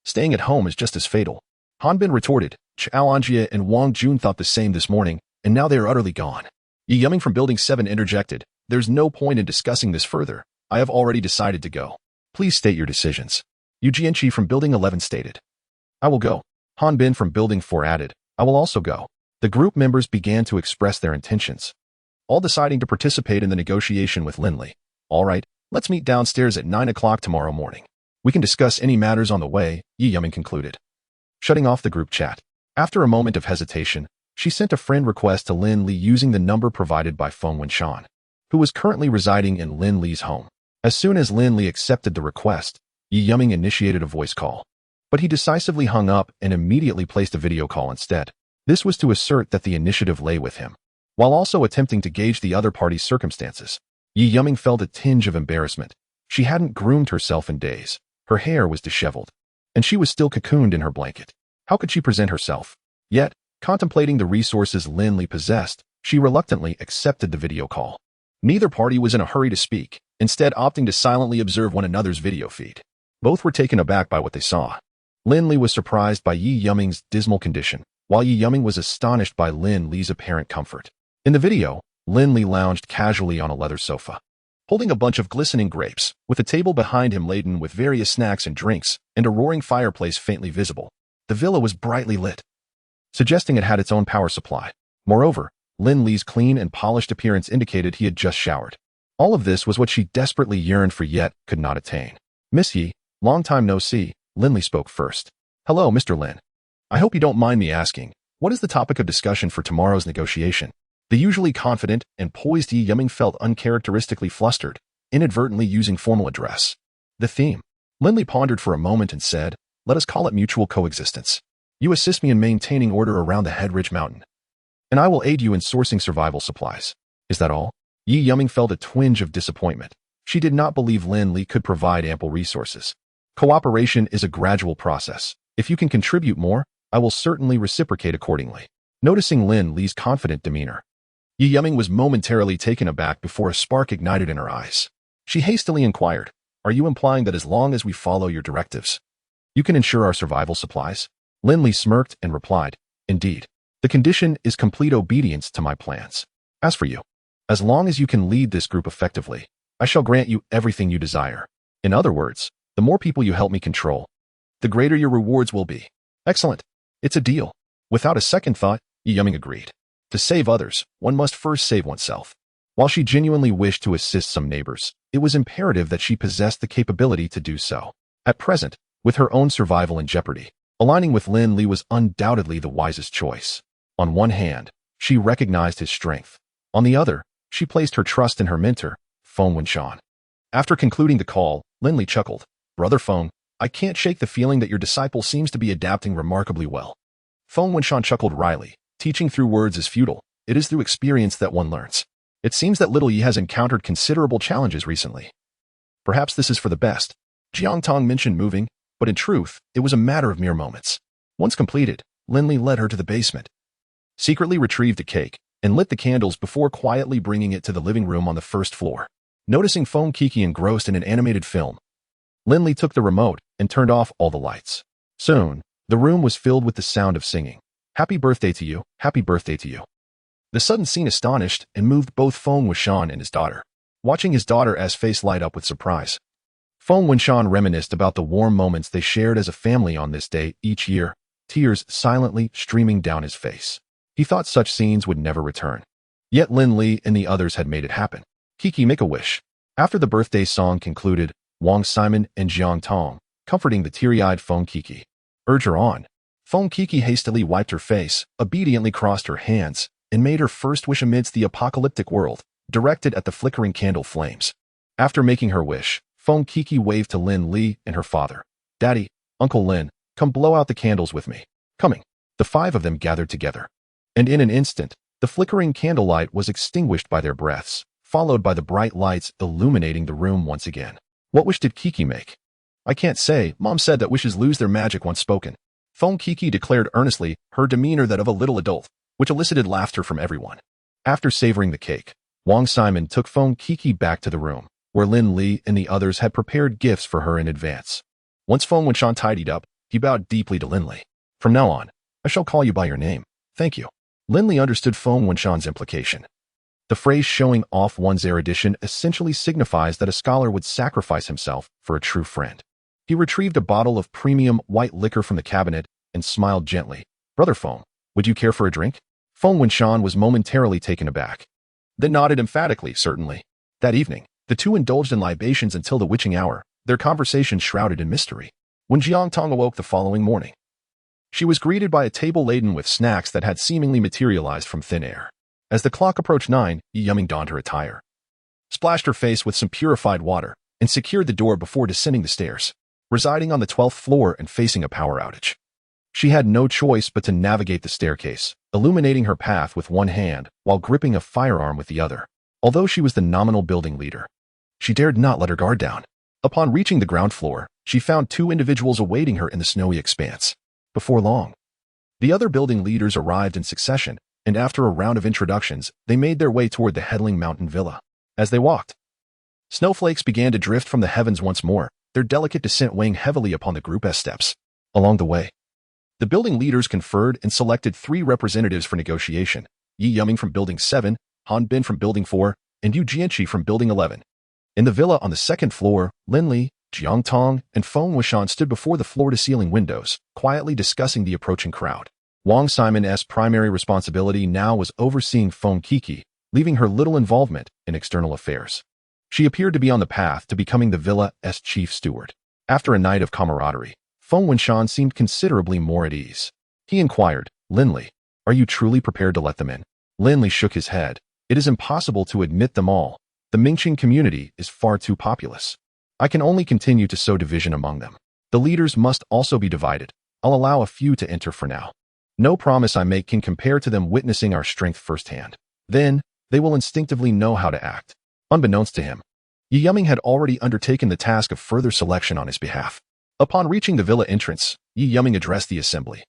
Staying at home is just as fatal. Han Bin retorted, Chao Anjie and Wang Jun thought the same this morning, and now they are utterly gone. Yi Yiming from Building 7 interjected, there's no point in discussing this further. I have already decided to go. Please state your decisions. Yu Jianqi from Building 11 stated, I will go. Han Bin from Building 4 added, I will also go. The group members began to express their intentions, all deciding to participate in the negotiation with Lin Li. All right, let's meet downstairs at 9 o'clock tomorrow morning. We can discuss any matters on the way, Yi Yiming concluded. Shutting off the group chat. After a moment of hesitation, she sent a friend request to Lin Li using the number provided by Feng Wuxian, who was currently residing in Lin Li's home. As soon as Lin Li accepted the request, Yi Yiming initiated a voice call. But he decisively hung up and immediately placed a video call instead. This was to assert that the initiative lay with him, while also attempting to gauge the other party's circumstances. Yi Yiming felt a tinge of embarrassment. She hadn't groomed herself in days. Her hair was disheveled, and she was still cocooned in her blanket. How could she present herself? Yet, contemplating the resources Lin Li possessed, she reluctantly accepted the video call. Neither party was in a hurry to speak, instead opting to silently observe one another's video feed. Both were taken aback by what they saw. Lin Li was surprised by Yi Yiming's dismal condition, while Yi Yiming was astonished by Lin Li's apparent comfort. In the video, Lin Li lounged casually on a leather sofa, holding a bunch of glistening grapes, with a table behind him laden with various snacks and drinks, and a roaring fireplace faintly visible. The villa was brightly lit, suggesting it had its own power supply. Moreover, Lin Li's clean and polished appearance indicated he had just showered. All of this was what she desperately yearned for yet could not attain. Miss Yi, long time no see, Lin Li spoke first. Hello, Mr. Lin. I hope you don't mind me asking, what is the topic of discussion for tomorrow's negotiation? The usually confident and poised Yi Yiming felt uncharacteristically flustered, inadvertently using formal address. The theme. Lin Li pondered for a moment and said, "Let us call it mutual coexistence. You assist me in maintaining order around the Headridge Mountain, and I will aid you in sourcing survival supplies." Is that all? Yi Yiming felt a twinge of disappointment. She did not believe Lin Li could provide ample resources. Cooperation is a gradual process. If you can contribute more, I will certainly reciprocate accordingly. Noticing Lin Li's confident demeanor, Yi Yiming was momentarily taken aback before a spark ignited in her eyes. She hastily inquired, "Are you implying that as long as we follow your directives, you can ensure our survival supplies?" Lin Li smirked and replied, "Indeed. The condition is complete obedience to my plans. As for you, as long as you can lead this group effectively, I shall grant you everything you desire. In other words, the more people you help me control, the greater your rewards will be." Excellent. It's a deal. Without a second thought, Yi Yiming agreed. To save others, one must first save oneself. While she genuinely wished to assist some neighbors, it was imperative that she possessed the capability to do so. At present, with her own survival in jeopardy, aligning with Lin Li was undoubtedly the wisest choice. On one hand, she recognized his strength. On the other, she placed her trust in her mentor, Feng Wenshan. After concluding the call, Lin Li chuckled. "Brother Feng, I can't shake the feeling that your disciple seems to be adapting remarkably well." Feng Wenshan chuckled wryly. "Teaching through words is futile. It is through experience that one learns. It seems that little Yi has encountered considerable challenges recently. Perhaps this is for the best." Jiang Tong mentioned moving, but in truth, it was a matter of mere moments. Once completed, Lin Li led her to the basement, secretly retrieved a cake, and lit the candles before quietly bringing it to the living room on the first floor. Noticing Feng Kiki engrossed in an animated film, Lin Li took the remote and turned off all the lights. Soon, the room was filled with the sound of singing. "Happy birthday to you, happy birthday to you." The sudden scene astonished and moved both Feng Wenshan and his daughter. Watching his daughter's face light up with surprise, Feng Wenshan reminisced about the warm moments they shared as a family on this day each year, tears silently streaming down his face. He thought such scenes would never return. Yet Lin Li and the others had made it happen. "Kiki, make a wish." After the birthday song concluded, Wang Simon and Jiang Tong, comforting the teary-eyed Feng Kiki, urged her on. Feng Kiki hastily wiped her face, obediently crossed her hands, and made her first wish amidst the apocalyptic world, directed at the flickering candle flames. After making her wish, Feng Kiki waved to Lin Li and her father. "Daddy, Uncle Lin, come blow out the candles with me." Coming, the five of them gathered together. And in an instant, the flickering candlelight was extinguished by their breaths, followed by the bright lights illuminating the room once again. What wish did Kiki make? "I can't say. Mom said that wishes lose their magic once spoken." Feng Kiki declared earnestly, her demeanor that of a little adult, which elicited laughter from everyone. After savoring the cake, Wang Simon took Feng Kiki back to the room, where Lin Li and the others had prepared gifts for her in advance. Once Feng Wenshan tidied up, he bowed deeply to Lin Li. "From now on, I shall call you by your name. Thank you." Lin Li understood Feng Wenshan's implication. The phrase showing off one's erudition essentially signifies that a scholar would sacrifice himself for a true friend. He retrieved a bottle of premium white liquor from the cabinet and smiled gently. "Brother Feng, would you care for a drink?" Feng Wenshan was momentarily taken aback, then nodded emphatically, "Certainly." That evening, the two indulged in libations until the witching hour, their conversation shrouded in mystery. When Jiang Tong awoke the following morning, she was greeted by a table laden with snacks that had seemingly materialized from thin air. As the clock approached 9, Yi Yiming donned her attire, splashed her face with some purified water, and secured the door before descending the stairs. Residing on the 12th floor and facing a power outage, she had no choice but to navigate the staircase, illuminating her path with one hand while gripping a firearm with the other. Although she was the nominal building leader, she dared not let her guard down. Upon reaching the ground floor, she found two individuals awaiting her in the snowy expanse. Before long, the other building leaders arrived in succession, and after a round of introductions, they made their way toward the Headling Mountain Villa. As they walked, snowflakes began to drift from the heavens once more, their delicate descent weighing heavily upon the group's steps. Along the way, the building leaders conferred and selected 3 representatives for negotiation: Yi Yiming from Building 7, Han Bin from Building 4, and Yu Jianqi from Building 11. In the villa on the 2nd floor, Lin Li, Jiang Tong, and Feng Wenshan stood before the floor-to-ceiling windows, quietly discussing the approaching crowd. Wang Simon's primary responsibility now was overseeing Feng Kiki, leaving her little involvement in external affairs. She appeared to be on the path to becoming the villa's chief steward. After a night of camaraderie, Feng Wenshan seemed considerably more at ease. He inquired, "Lin Li, are you truly prepared to let them in?" Lin Li shook his head. It is impossible to admit them all. The Mingqing community is far too populous. I can only continue to sow division among them. The leaders must also be divided. I'll allow a few to enter for now. No promise I make can compare to them witnessing our strength firsthand. Then, they will instinctively know how to act. Unbeknownst to him, Yi Yuming had already undertaken the task of further selection on his behalf. Upon reaching the villa entrance, Yi Yuming addressed the assembly.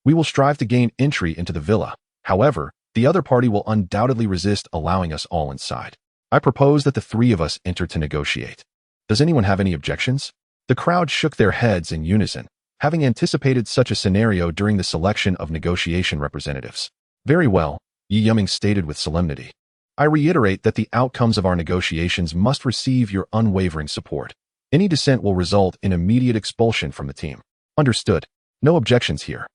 We will strive to gain entry into the villa. However, the other party will undoubtedly resist allowing us all inside. I propose that the three of us enter to negotiate. Does anyone have any objections? The crowd shook their heads in unison, having anticipated such a scenario during the selection of negotiation representatives. Very well, Yi Yuming stated with solemnity. I reiterate that the outcomes of our negotiations must receive your unwavering support. Any dissent will result in immediate expulsion from the team. Understood. No objections here.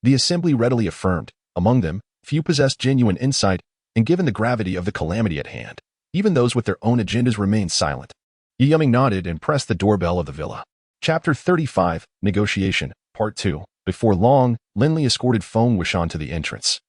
The assembly readily affirmed. Among them, few possessed genuine insight, and given the gravity of the calamity at hand, even those with their own agendas remained silent. Yi Yuming nodded and pressed the doorbell of the villa. Chapter 35, Negotiation, Part 2. Before long, Lin Li escorted Feng Wuxian to the entrance,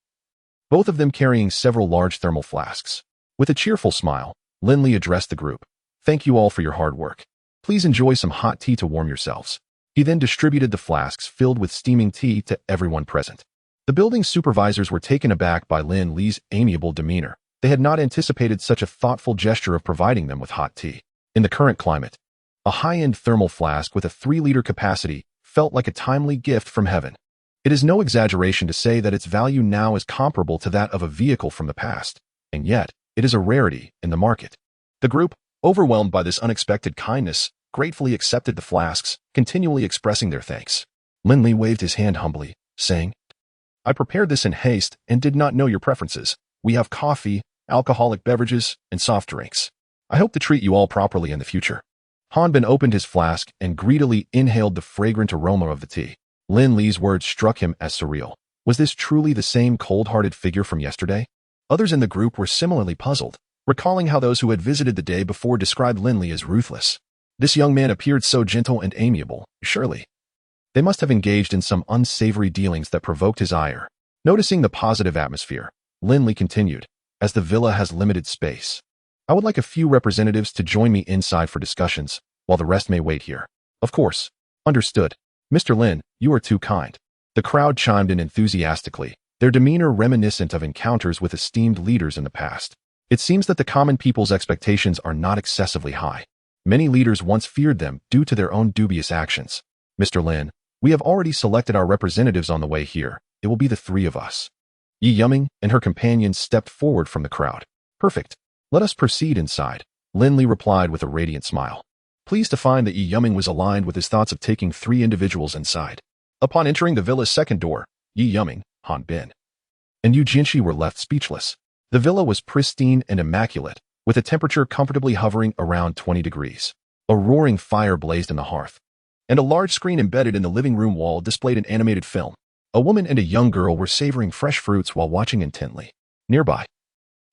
both of them carrying several large thermal flasks. With a cheerful smile, Lin Li addressed the group. Thank you all for your hard work. Please enjoy some hot tea to warm yourselves. He then distributed the flasks filled with steaming tea to everyone present. The building supervisors were taken aback by Lin Li's amiable demeanor. They had not anticipated such a thoughtful gesture of providing them with hot tea. In the current climate, a high-end thermal flask with a 3-liter capacity felt like a timely gift from heaven. It is no exaggeration to say that its value now is comparable to that of a vehicle from the past, and yet, it is a rarity in the market. The group, overwhelmed by this unexpected kindness, gratefully accepted the flasks, continually expressing their thanks. Lin Li waved his hand humbly, saying, I prepared this in haste and did not know your preferences. We have coffee, alcoholic beverages, and soft drinks. I hope to treat you all properly in the future. Hanbin opened his flask and greedily inhaled the fragrant aroma of the tea. Lin Li's words struck him as surreal. Was this truly the same cold-hearted figure from yesterday? Others in the group were similarly puzzled, recalling how those who had visited the day before described Lin Li as ruthless. This young man appeared so gentle and amiable, surely. They must have engaged in some unsavory dealings that provoked his ire. Noticing the positive atmosphere, Lin Li continued, as the villa has limited space. I would like a few representatives to join me inside for discussions, while the rest may wait here. Of course. Understood. Mr. Lin, you are too kind. The crowd chimed in enthusiastically, their demeanor reminiscent of encounters with esteemed leaders in the past. It seems that the common people's expectations are not excessively high. Many leaders once feared them due to their own dubious actions. Mr. Lin, we have already selected our representatives on the way here. It will be the three of us. Yi Yuming and her companions stepped forward from the crowd. Perfect. Let us proceed inside, Lin Li replied with a radiant smile. Pleased to find that Yi Yuming was aligned with his thoughts of taking 3 individuals inside. Upon entering the villa's second door, Yi Yuming, Han Bin, and Yu Jinshi were left speechless. The villa was pristine and immaculate, with a temperature comfortably hovering around 20 degrees. A roaring fire blazed in the hearth, and a large screen embedded in the living room wall displayed an animated film. A woman and a young girl were savoring fresh fruits while watching intently. Nearby,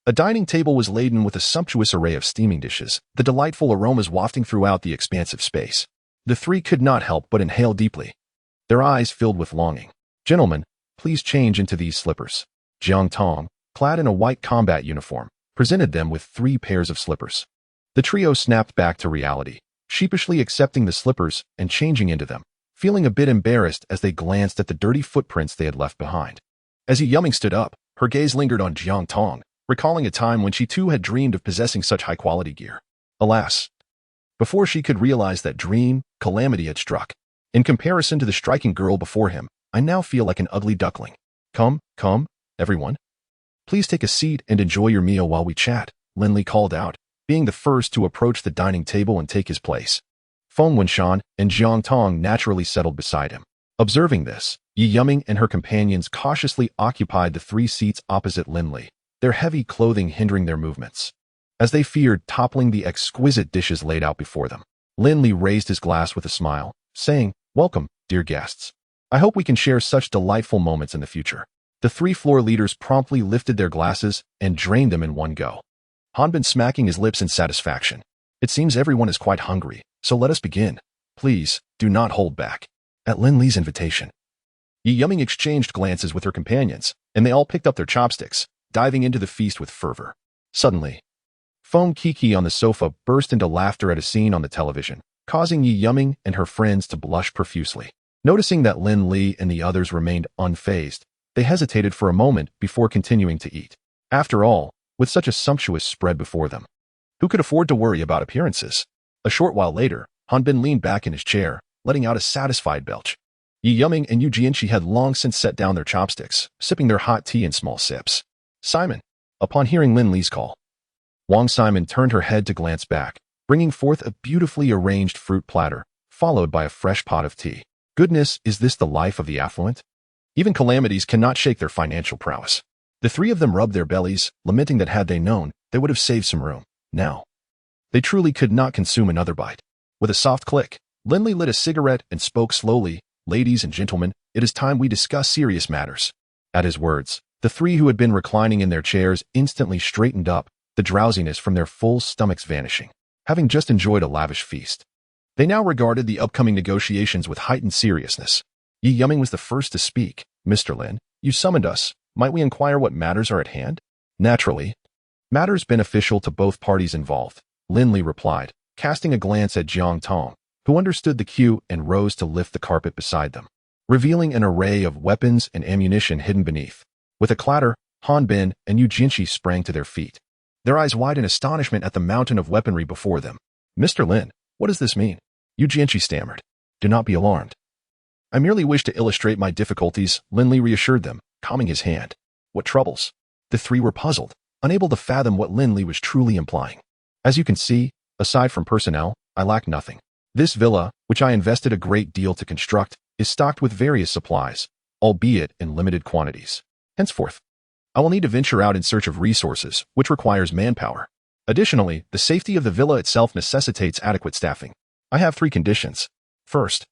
a dining table was laden with a sumptuous array of steaming dishes, the delightful aromas wafting throughout the expansive space. The three could not help but inhale deeply, their eyes filled with longing. Gentlemen, please change into these slippers. Jiang Tong, clad in a white combat uniform, presented them with 3 pairs of slippers. The trio snapped back to reality, sheepishly accepting the slippers and changing into them, feeling a bit embarrassed as they glanced at the dirty footprints they had left behind. As Yi Yuming stood up, her gaze lingered on Jiang Tong, recalling a time when she too had dreamed of possessing such high-quality gear. Alas, before she could realize that dream, calamity had struck. In comparison to the striking girl before him, I now feel like an ugly duckling. Come, everyone. Please take a seat and enjoy your meal while we chat, Lin Li called out, being the first to approach the dining table and take his place. Feng Wuxian and Jiang Tong naturally settled beside him. Observing this, Yi Yuming and her companions cautiously occupied the 3 seats opposite Lin Li, their heavy clothing hindering their movements, as they feared toppling the exquisite dishes laid out before them. Lin Li raised his glass with a smile, saying, Welcome, dear guests. I hope we can share such delightful moments in the future. The 3 floor leaders promptly lifted their glasses and drained them in one go. Hanbin smacking his lips in satisfaction. It seems everyone is quite hungry, so let us begin. Please, do not hold back. At Lin Li's invitation, Yi Yuming exchanged glances with her companions, and they all picked up their chopsticks, diving into the feast with fervor. Suddenly, Feng Kiki on the sofa burst into laughter at a scene on the television, causing Yi Yumming and her friends to blush profusely. Noticing that Lin Li and the others remained unfazed, they hesitated for a moment before continuing to eat. After all, with such a sumptuous spread before them, who could afford to worry about appearances? A short while later, Han Bin leaned back in his chair, letting out a satisfied belch. Yi Yumming and Yu Jianqi had long since set down their chopsticks, sipping their hot tea in small sips. Simon, upon hearing Lin Li's call, Wang Simon turned her head to glance back, bringing forth a beautifully arranged fruit platter, followed by a fresh pot of tea. Goodness, is this the life of the affluent? Even calamities cannot shake their financial prowess. The three of them rubbed their bellies, lamenting that had they known, they would have saved some room. Now, they truly could not consume another bite. With a soft click, Lin Li lit a cigarette and spoke slowly. Ladies and gentlemen, it is time we discuss serious matters. At his words, the three who had been reclining in their chairs instantly straightened up, the drowsiness from their full stomachs vanishing. Having just enjoyed a lavish feast, they now regarded the upcoming negotiations with heightened seriousness. Yi Yumming was the first to speak. Mr. Lin, you summoned us. Might we inquire what matters are at hand? Naturally. Matters beneficial to both parties involved, Lin Li replied, casting a glance at Jiang Tong, who understood the cue and rose to lift the carpet beside them, revealing an array of weapons and ammunition hidden beneath. With a clatter, Han Bin and Yu Jianqi sprang to their feet, their eyes wide in astonishment at the mountain of weaponry before them. Mr. Lin, what does this mean? Yu Jianqi stammered. Do not be alarmed. I merely wish to illustrate my difficulties, Lin Li reassured them, calming his hand. What troubles? The three were puzzled, unable to fathom what Lin Li was truly implying. As you can see, aside from personnel, I lack nothing. This villa, which I invested a great deal to construct, is stocked with various supplies, albeit in limited quantities. Henceforth, I will need to venture out in search of resources, which requires manpower. Additionally, the safety of the villa itself necessitates adequate staffing. I have 3 conditions. First,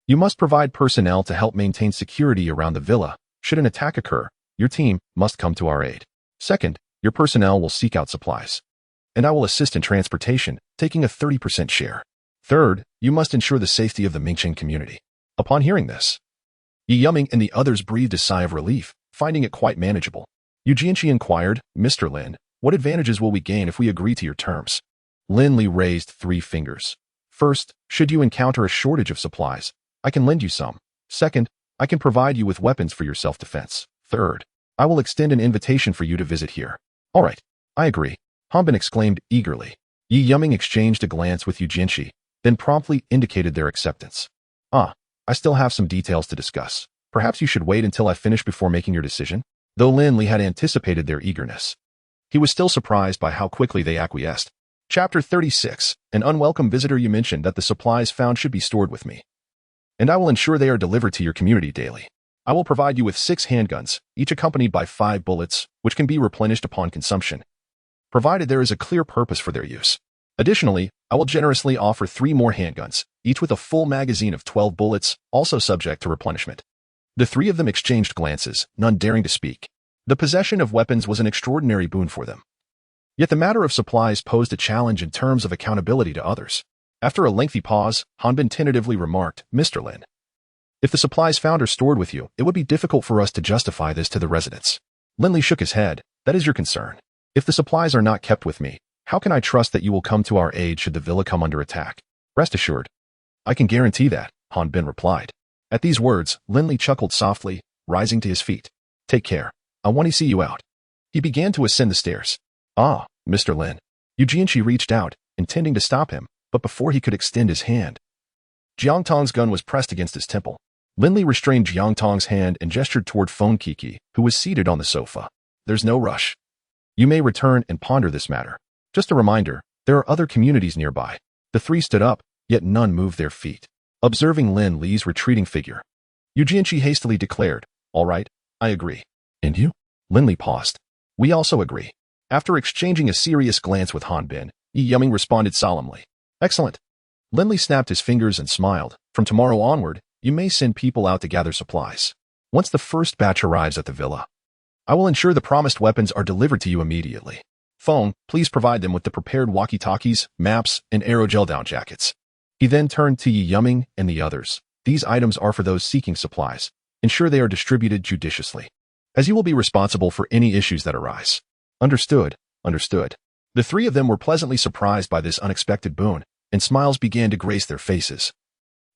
you must provide personnel to help maintain security around the villa. Should an attack occur, your team must come to our aid. Second, your personnel will seek out supplies, and I will assist in transportation, taking a 30% share. Third, you must ensure the safety of the Mingqian community. Upon hearing this, Yi Yumming and the others breathed a sigh of relief, finding it quite manageable. Yu Jianqi inquired, Mr. Lin, what advantages will we gain if we agree to your terms? Lin Li raised 3 fingers. First, should you encounter a shortage of supplies, I can lend you some. Second, I can provide you with weapons for your self-defense. Third, I will extend an invitation for you to visit here. All right, I agree, Han Bin exclaimed eagerly. Yi Yumming exchanged a glance with Yu Jianqi, then promptly indicated their acceptance. I still have some details to discuss. Perhaps you should wait until I finish before making your decision? Though Lin Li had anticipated their eagerness, he was still surprised by how quickly they acquiesced. Chapter 36. An unwelcome visitor. You mentioned that the supplies found should be stored with me, and I will ensure they are delivered to your community daily. I will provide you with 6 handguns, each accompanied by 5 bullets, which can be replenished upon consumption, provided there is a clear purpose for their use. Additionally, I will generously offer 3 more handguns, each with a full magazine of 12 bullets, also subject to replenishment. The 3 of them exchanged glances, none daring to speak. The possession of weapons was an extraordinary boon for them. Yet the matter of supplies posed a challenge in terms of accountability to others. After a lengthy pause, Han Bin tentatively remarked, Mr. Lin, if the supplies found are stored with you, it would be difficult for us to justify this to the residents. Lin Li shook his head. That is your concern. If the supplies are not kept with me, how can I trust that you will come to our aid should the villa come under attack? Rest assured, I can guarantee that, Han Bin replied. At these words, Lin Li chuckled softly, rising to his feet. Take care. I want to see you out. He began to ascend the stairs. Mr. Lin. Yu Jianqi reached out, intending to stop him, but before he could extend his hand, Jiang Tong's gun was pressed against his temple. Lin Li restrained Jiang Tong's hand and gestured toward Feng Kiki, who was seated on the sofa. There's no rush. You may return and ponder this matter. Just a reminder, there are other communities nearby. The 3 stood up, yet none moved their feet. Observing Lin Li's retreating figure, Yu Jianqi hastily declared, All right, I agree. And you? Lin Li paused. We also agree. After exchanging a serious glance with Han Bin, Yi Yumming responded solemnly. Excellent. Lin Li snapped his fingers and smiled. From tomorrow onward, you may send people out to gather supplies. Once the first batch arrives at the villa, I will ensure the promised weapons are delivered to you immediately. Feng, please provide them with the prepared walkie-talkies, maps, and aerogel down jackets. He then turned to Yi Yumming and the others. These items are for those seeking supplies. Ensure they are distributed judiciously. as you will be responsible for any issues that arise. Understood, understood. The three of them were pleasantly surprised by this unexpected boon, and smiles began to grace their faces,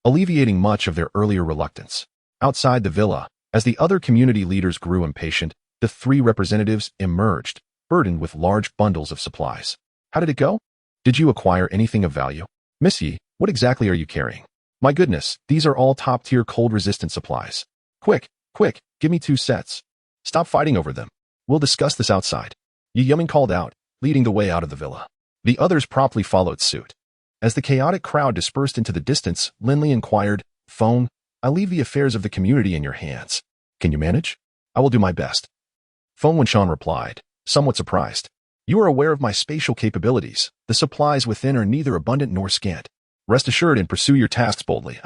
alleviating much of their earlier reluctance. Outside the villa, as the other community leaders grew impatient, the three representatives emerged, burdened with large bundles of supplies. How did it go? Did you acquire anything of value? Miss Yi, what exactly are you carrying? My goodness, these are all top-tier cold-resistant supplies. Quick, quick, give me 2 sets. Stop fighting over them. We'll discuss this outside. Yi Yiming called out, leading the way out of the villa. The others promptly followed suit. As the chaotic crowd dispersed into the distance, Lin Li inquired, Feng, I leave the affairs of the community in your hands. Can you manage? I will do my best. Feng Wenshan replied, somewhat surprised. You are aware of my spatial capabilities. The supplies within are neither abundant nor scant. Rest assured and pursue your tasks boldly.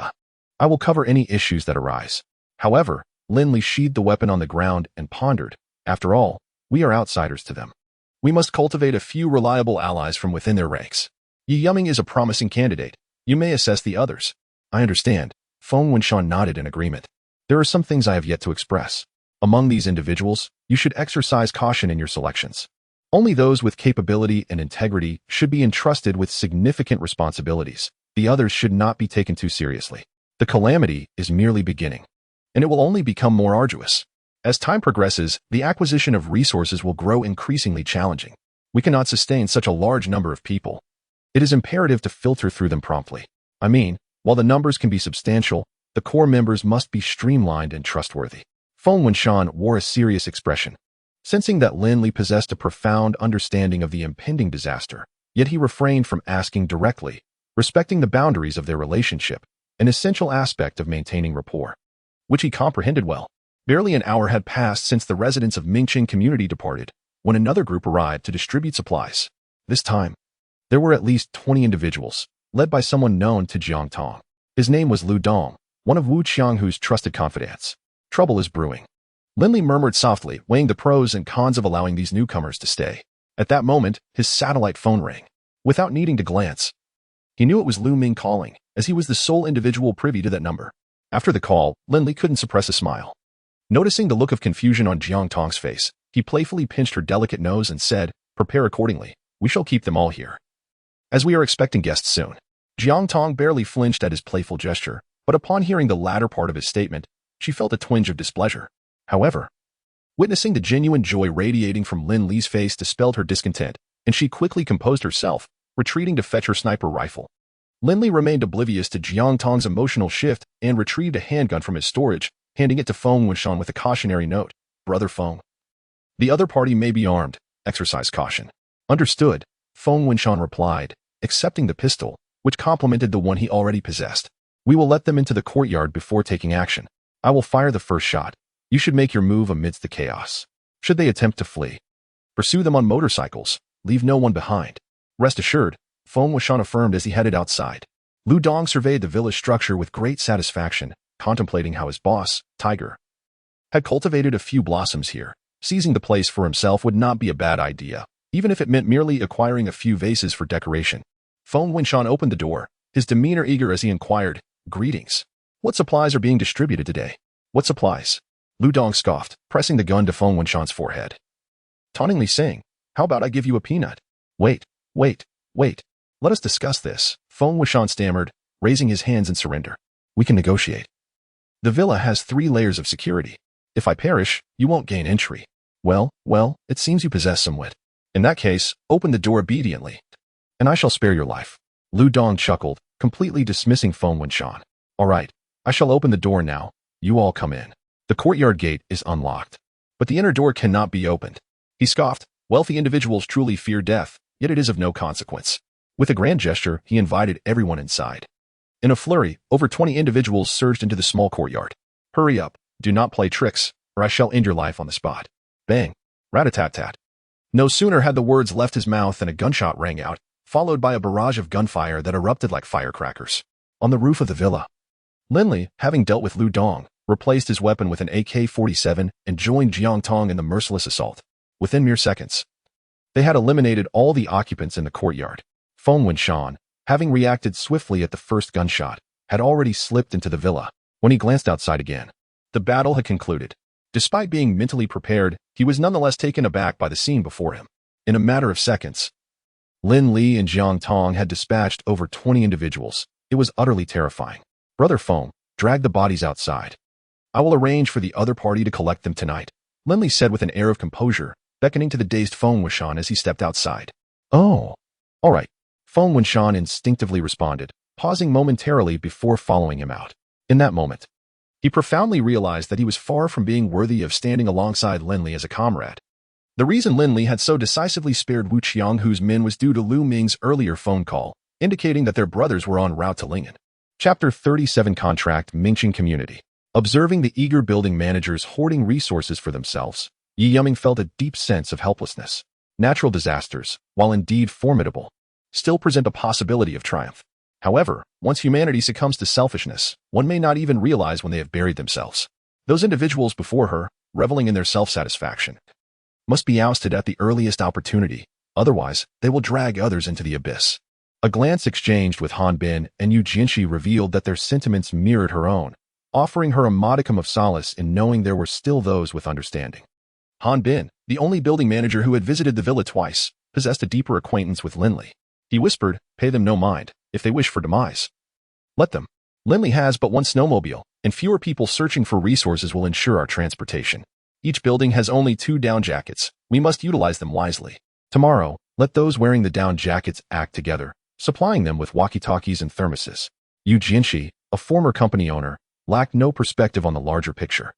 I will cover any issues that arise. However, Lin Li sheathed the weapon on the ground and pondered, after all, we are outsiders to them. We must cultivate a few reliable allies from within their ranks. Yi Yiming is a promising candidate. You may assess the others. I understand. Feng Wenshan nodded in agreement. There are some things I have yet to express. Among these individuals, you should exercise caution in your selections. Only those with capability and integrity should be entrusted with significant responsibilities. The others should not be taken too seriously. The calamity is merely beginning, and it will only become more arduous. As time progresses, the acquisition of resources will grow increasingly challenging. We cannot sustain such a large number of people. It is imperative to filter through them promptly. I mean, while the numbers can be substantial, the core members must be streamlined and trustworthy. Feng Wenshan wore a serious expression, sensing that Lin Li possessed a profound understanding of the impending disaster, yet he refrained from asking directly, respecting the boundaries of their relationship, an essential aspect of maintaining rapport, which he comprehended well. Barely an hour had passed since the residents of Mingqing community departed, when another group arrived to distribute supplies. This time, there were at least 20 individuals, led by someone known to Jiang Tong. His name was Lu Dong, one of Wu Qianghu's trusted confidants. Trouble is brewing. Lin Li murmured softly, weighing the pros and cons of allowing these newcomers to stay. At that moment, his satellite phone rang. Without needing to glance, he knew it was Lu Ming calling, as he was the sole individual privy to that number. After the call, Lin Li couldn't suppress a smile. Noticing the look of confusion on Jiang Tong's face, he playfully pinched her delicate nose and said, prepare accordingly. We shall keep them all here, as we are expecting guests soon. Jiang Tong barely flinched at his playful gesture, but upon hearing the latter part of his statement, she felt a twinge of displeasure. However, witnessing the genuine joy radiating from Lin Li's face dispelled her discontent, and she quickly composed herself, retreating to fetch her sniper rifle. Lin Li remained oblivious to Jiang Tong's emotional shift and retrieved a handgun from his storage, handing it to Feng Wenshan with a cautionary note. Brother Feng, the other party may be armed. Exercise caution. Understood, Feng Wenshan replied, accepting the pistol, which complemented the one he already possessed. We will let them into the courtyard before taking action. I will fire the first shot. You should make your move amidst the chaos. Should they attempt to flee, pursue them on motorcycles. Leave no one behind. Rest assured, Feng Wenshan affirmed as he headed outside. Lu Dong surveyed the village structure with great satisfaction, contemplating how his boss, Tiger, had cultivated a few blossoms here. Seizing the place for himself would not be a bad idea, even if it meant merely acquiring a few vases for decoration. Feng Wenshan opened the door, his demeanor eager as he inquired, Greetings. What supplies are being distributed today? What supplies? Lu Dong scoffed, pressing the gun to Feng Wenshan's forehead, tauntingly saying, How about I give you a peanut? Wait. Let us discuss this. Feng Wenshan stammered, raising his hands in surrender. We can negotiate. The villa has 3 layers of security. If I perish, you won't gain entry. Well, it seems you possess some wit. In that case, open the door obediently, and I shall spare your life. Lu Dong chuckled, completely dismissing Feng Wenshan. All right, I shall open the door now. You all come in. The courtyard gate is unlocked, but the inner door cannot be opened. He scoffed. Wealthy individuals truly fear death, yet it is of no consequence. With a grand gesture, he invited everyone inside. In a flurry, over 20 individuals surged into the small courtyard. Hurry up, do not play tricks, or I shall end your life on the spot. Bang, rat-a-tat-tat. No sooner had the words left his mouth than a gunshot rang out, followed by a barrage of gunfire that erupted like firecrackers. On the roof of the villa, Lin Li, having dealt with Lu Dong, replaced his weapon with an AK-47 and joined Jiang Tong in the merciless assault. Within mere seconds, they had eliminated all the occupants in the courtyard. Feng Wenshan, having reacted swiftly at the first gunshot, had already slipped into the villa. When he glanced outside again, the battle had concluded. Despite being mentally prepared, he was nonetheless taken aback by the scene before him. In a matter of seconds, Lin Li and Jiang Tong had dispatched over 20 individuals. It was utterly terrifying. Brother Feng, drag the bodies outside. I will arrange for the other party to collect them tonight, Lin Li said with an air of composure, beckoning to the dazed Feng Wuxian as he stepped outside. Oh, all right, Feng Wuxian instinctively responded, pausing momentarily before following him out. In that moment, he profoundly realized that he was far from being worthy of standing alongside Lin Li as a comrade. The reason Lin Li had so decisively spared Wu Qianghu's men was due to Lu Ming's earlier phone call, indicating that their brothers were en route to Lingen. Chapter 37 Contract Mingqing Community. Observing the eager building managers hoarding resources for themselves, Yi Yuming felt a deep sense of helplessness. Natural disasters, while indeed formidable, still present a possibility of triumph. However, once humanity succumbs to selfishness, one may not even realize when they have buried themselves. Those individuals before her, reveling in their self-satisfaction, must be ousted at the earliest opportunity, otherwise they will drag others into the abyss. A glance exchanged with Han Bin and Yu Jinshi revealed that their sentiments mirrored her own, offering her a modicum of solace in knowing there were still those with understanding. Han Bin, the only building manager who had visited the villa twice, possessed a deeper acquaintance with Lin Li. He whispered, "Pay them no mind, if they wish for demise. Let them. Lin Li has but one snowmobile, and fewer people searching for resources will ensure our transportation. Each building has only 2 down jackets. We must utilize them wisely. Tomorrow, let those wearing the down jackets act together, supplying them with walkie-talkies and thermoses." Yu Jinshi, a former company owner, lacked no perspective on the larger picture.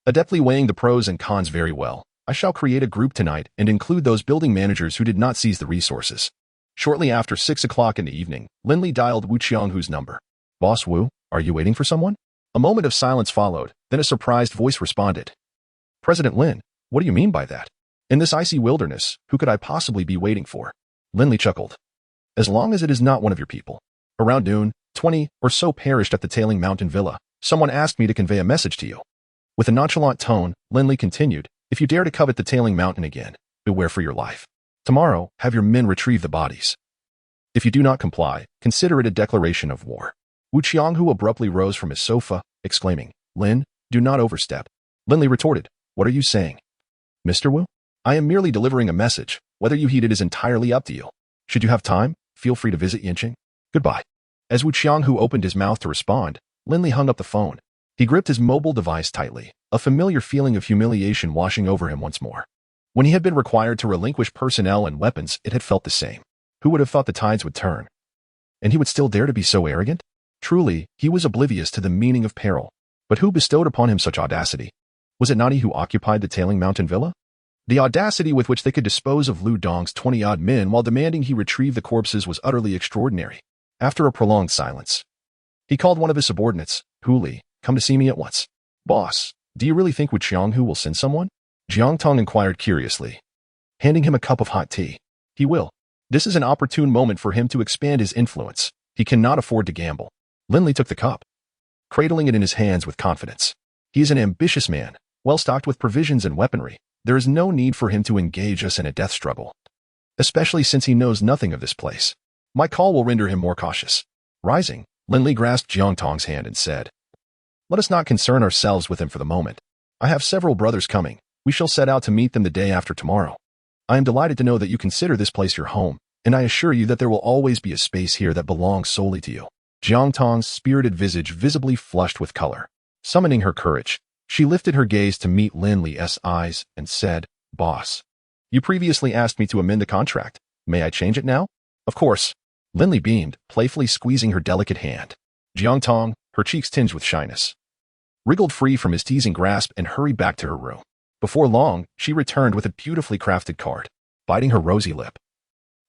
Adeptly weighing the pros and cons very well, I shall create a group tonight and include those building managers who did not seize the resources. Shortly after 6 o'clock in the evening, Lin Li dialed Wu Qianghu's number. "Boss Wu, are you waiting for someone?" A moment of silence followed, then a surprised voice responded. "President Lin, what do you mean by that? In this icy wilderness, who could I possibly be waiting for?" Lin Li chuckled. "As long as it is not one of your people." Around noon, 20 or so perished at the Tailing Mountain Villa. "Someone asked me to convey a message to you." With a nonchalant tone, Lin Li continued, "If you dare to covet the Tailing Mountain again, beware for your life. Tomorrow, have your men retrieve the bodies. If you do not comply, consider it a declaration of war." Wu Qianghu abruptly rose from his sofa, exclaiming, "Lin, do not overstep." Lin Li retorted, "What are you saying?" "Mr. Wu? I am merely delivering a message. Whether you heed it is entirely up to you. Should you have time, feel free to visit Yinqing. Goodbye." As Wu Qianghu opened his mouth to respond, Lin Li hung up the phone. He gripped his mobile device tightly, a familiar feeling of humiliation washing over him once more. When he had been required to relinquish personnel and weapons, it had felt the same. Who would have thought the tides would turn? And he would still dare to be so arrogant? Truly, he was oblivious to the meaning of peril. But who bestowed upon him such audacity? Was it not he who occupied the Tailing Mountain Villa? The audacity with which they could dispose of Lu Dong's 20-odd men while demanding he retrieve the corpses was utterly extraordinary. After a prolonged silence, he called one of his subordinates. "Hu Li, come to see me at once." "Boss, do you really think Wu Qianghu will send someone?" Jiang Tong inquired curiously, handing him a cup of hot tea. "He will. This is an opportune moment for him to expand his influence. He cannot afford to gamble." Lin Li took the cup, cradling it in his hands with confidence. "He is an ambitious man, well stocked with provisions and weaponry. There is no need for him to engage us in a death struggle, especially since he knows nothing of this place. My call will render him more cautious." Rising, Lin Li grasped Jiang Tong's hand and said, "Let us not concern ourselves with him for the moment. I have several brothers coming. We shall set out to meet them the day after tomorrow. I am delighted to know that you consider this place your home, and I assure you that there will always be a space here that belongs solely to you." Jiang Tong's spirited visage visibly flushed with color. Summoning her courage, she lifted her gaze to meet Lin Li's eyes and said, "Boss, you previously asked me to amend the contract. May I change it now?" "Of course." Lin Li beamed, playfully squeezing her delicate hand. Jiang Tong, her cheeks tinged with shyness, wriggled free from his teasing grasp and hurried back to her room. Before long, she returned with a beautifully crafted card. Biting her rosy lip,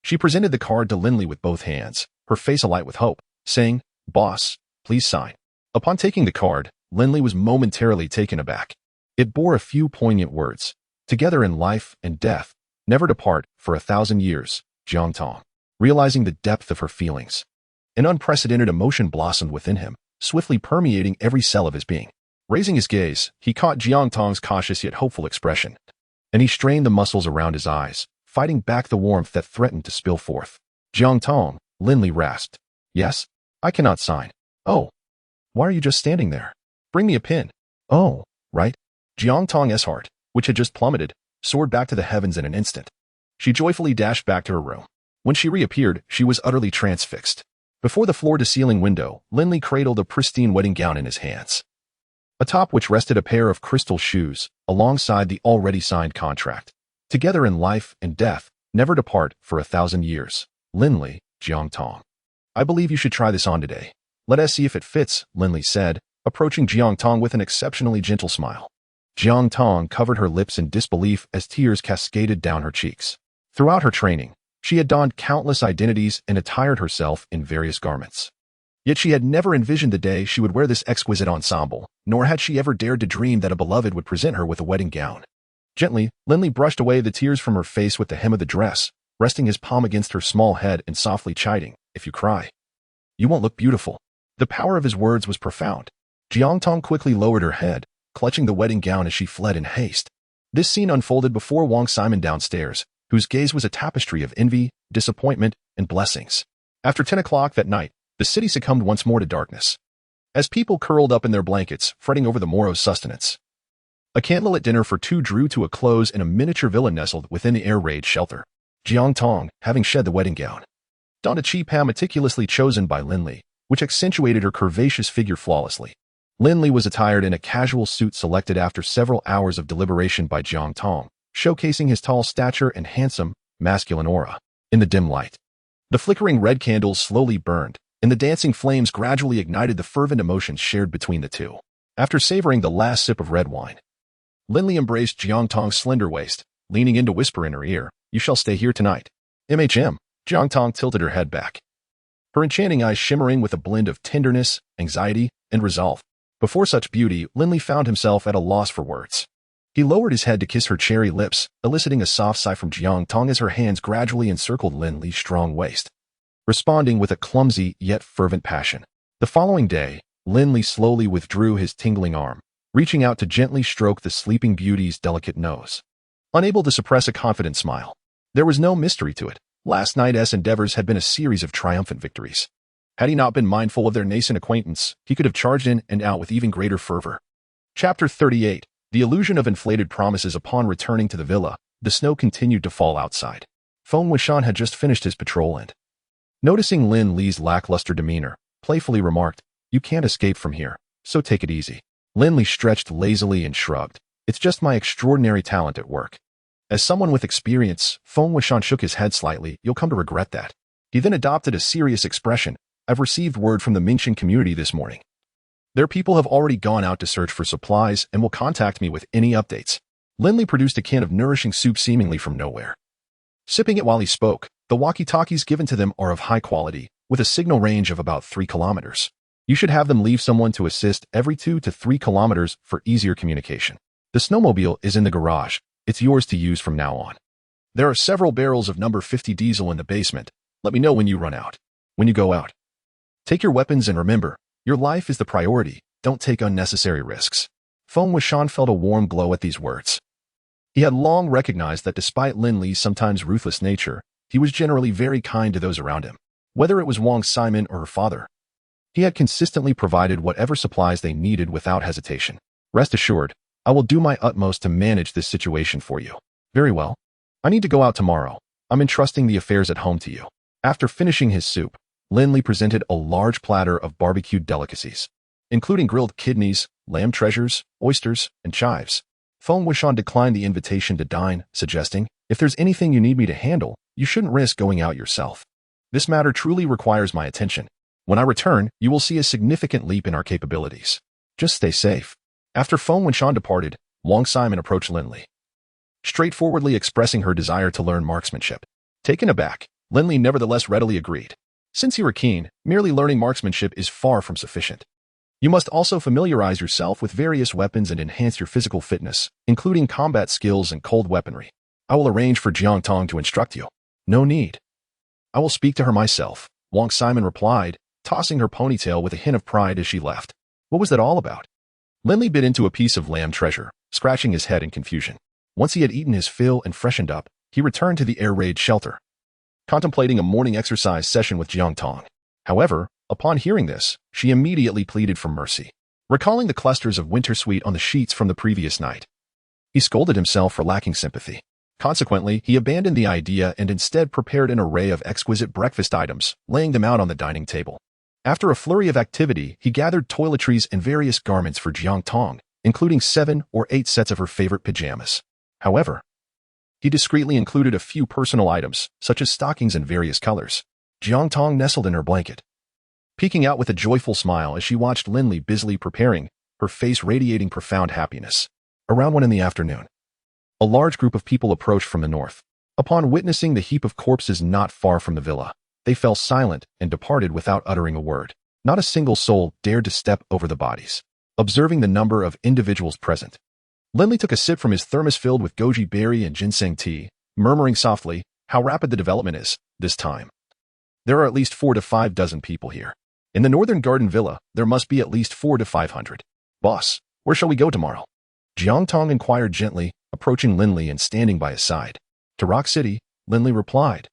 she presented the card to Lin Li with both hands, her face alight with hope, saying, "Boss, please sign." Upon taking the card, Lin Li was momentarily taken aback. It bore a few poignant words. "Together in life and death, never to part for 1,000 years, Jiang Tong." Realizing the depth of her feelings, an unprecedented emotion blossomed within him, swiftly permeating every cell of his being. Raising his gaze, he caught Jiang Tong's cautious yet hopeful expression, and he strained the muscles around his eyes, fighting back the warmth that threatened to spill forth. "Jiang Tong," Lin Li rasped. "Yes? I cannot sign." "Oh. Why are you just standing there? Bring me a pen." "Oh, right." Jiang Tong's heart, which had just plummeted, soared back to the heavens in an instant. She joyfully dashed back to her room. When she reappeared, she was utterly transfixed. Before the floor-to-ceiling window, Lin Li cradled a pristine wedding gown in his hands, atop which rested a pair of crystal shoes, alongside the already signed contract. Together in life and death, never to part for 1,000 years. Lin Li, Jiang Tong. I believe you should try this on today. Let us see if it fits, Lin Li said, approaching Jiang Tong with an exceptionally gentle smile. Jiang Tong covered her lips in disbelief as tears cascaded down her cheeks. Throughout her training, she had donned countless identities and attired herself in various garments. Yet she had never envisioned the day she would wear this exquisite ensemble, nor had she ever dared to dream that a beloved would present her with a wedding gown. Gently, Lin Li brushed away the tears from her face with the hem of the dress, resting his palm against her small head and softly chiding, "If you cry, you won't look beautiful." The power of his words was profound. Jiang Tong quickly lowered her head, clutching the wedding gown as she fled in haste. This scene unfolded before Wang Simon downstairs, whose gaze was a tapestry of envy, disappointment, and blessings. After 10 o'clock that night, the city succumbed once more to darkness. As people curled up in their blankets, fretting over the morrow's sustenance, a candlelit dinner for two drew to a close in a miniature villa nestled within the air raid shelter. Jiang Tong, having shed the wedding gown, donned a cheap ham meticulously chosen by Lin Li, which accentuated her curvaceous figure flawlessly. Lin Li was attired in a casual suit selected after several hours of deliberation by Jiang Tong, showcasing his tall stature and handsome, masculine aura. In the dim light, the flickering red candles slowly burned, and the dancing flames gradually ignited the fervent emotions shared between the two. After savoring the last sip of red wine, Lin Li embraced Jiang Tong's slender waist, leaning in to whisper in her ear, "You shall stay here tonight." "MHM." Jiang Tong tilted her head back, her enchanting eyes shimmering with a blend of tenderness, anxiety, and resolve. Before such beauty, Lin Li found himself at a loss for words. He lowered his head to kiss her cherry lips, eliciting a soft sigh from Jiang Tong as her hands gradually encircled Lin Li's strong waist, responding with a clumsy yet fervent passion. The following day, Lin Li slowly withdrew his tingling arm, reaching out to gently stroke the sleeping beauty's delicate nose. Unable to suppress a confident smile, there was no mystery to it. Last night's endeavors had been a series of triumphant victories. Had he not been mindful of their nascent acquaintance, he could have charged in and out with even greater fervor. Chapter 38. The illusion of inflated promises. Upon returning to the villa, the snow continued to fall outside. Feng Wuxian had just finished his patrol and, noticing Lin Li's lackluster demeanor, playfully remarked, "You can't escape from here, so take it easy." Lin Li stretched lazily and shrugged. "It's just my extraordinary talent at work." As someone with experience, Feng Wuxian shook his head slightly. "You'll come to regret that." He then adopted a serious expression. "I've received word from the Mingxin community this morning. Their people have already gone out to search for supplies and will contact me with any updates." Lin Li produced a can of nourishing soup seemingly from nowhere. Sipping it while he spoke, the walkie-talkies given to them are of high quality, with a signal range of about 3 kilometers. You should have them leave someone to assist every 2 to 3 kilometers for easier communication. The snowmobile is in the garage. It's yours to use from now on. There are several barrels of number 50 diesel in the basement. Let me know when you run out. When you go out, take your weapons and remember, your life is the priority. Don't take unnecessary risks. Feng Wuxian felt a warm glow at these words. He had long recognized that despite Lin Li's sometimes ruthless nature, he was generally very kind to those around him. Whether it was Wang Simon or her father, he had consistently provided whatever supplies they needed without hesitation. "Rest assured, I will do my utmost to manage this situation for you." "Very well. I need to go out tomorrow. I'm entrusting the affairs at home to you." After finishing his soup, Lin Li presented a large platter of barbecued delicacies, including grilled kidneys, lamb treasures, oysters, and chives. Feng Wuxian declined the invitation to dine, suggesting, "If there's anything you need me to handle, you shouldn't risk going out yourself. This matter truly requires my attention. When I return, you will see a significant leap in our capabilities. Just stay safe." After Feng Wuxian departed, Wang Simon approached Lin Li, straightforwardly expressing her desire to learn marksmanship. Taken aback, Lin Li nevertheless readily agreed. "Since you are keen, merely learning marksmanship is far from sufficient. You must also familiarize yourself with various weapons and enhance your physical fitness, including combat skills and cold weaponry. I will arrange for Jiang Tong to instruct you." "No need. I will speak to her myself," Wang Simon replied, tossing her ponytail with a hint of pride as she left. What was that all about? Lin Li bit into a piece of lamb treasure, scratching his head in confusion. Once he had eaten his fill and freshened up, he returned to the air raid shelter, contemplating a morning exercise session with Jiang Tong. However, upon hearing this, she immediately pleaded for mercy. Recalling the clusters of winter sweet on the sheets from the previous night, He scolded himself for lacking sympathy. Consequently, he abandoned the idea and instead prepared an array of exquisite breakfast items, laying them out on the dining table. After a flurry of activity, he gathered toiletries and various garments for Jiang Tong, including 7 or 8 sets of her favorite pajamas. However, he discreetly included a few personal items, such as stockings in various colors. Jiang Tong nestled in her blanket, peeking out with a joyful smile as she watched Lin Li busily preparing, her face radiating profound happiness. Around 1 in the afternoon, a large group of people approached from the north. Upon witnessing the heap of corpses not far from the villa, they fell silent and departed without uttering a word. Not a single soul dared to step over the bodies. Observing the number of individuals present, Lin Li took a sip from his thermos filled with goji berry and ginseng tea, murmuring softly, "How rapid the development is, this time. There are at least 4 to 5 dozen people here. In the northern garden villa, there must be at least 4 to 500. Boss, where shall we go tomorrow?" Jiang Tong inquired gently, approaching Lin Li and standing by his side. "To Rock City," Lin Li replied,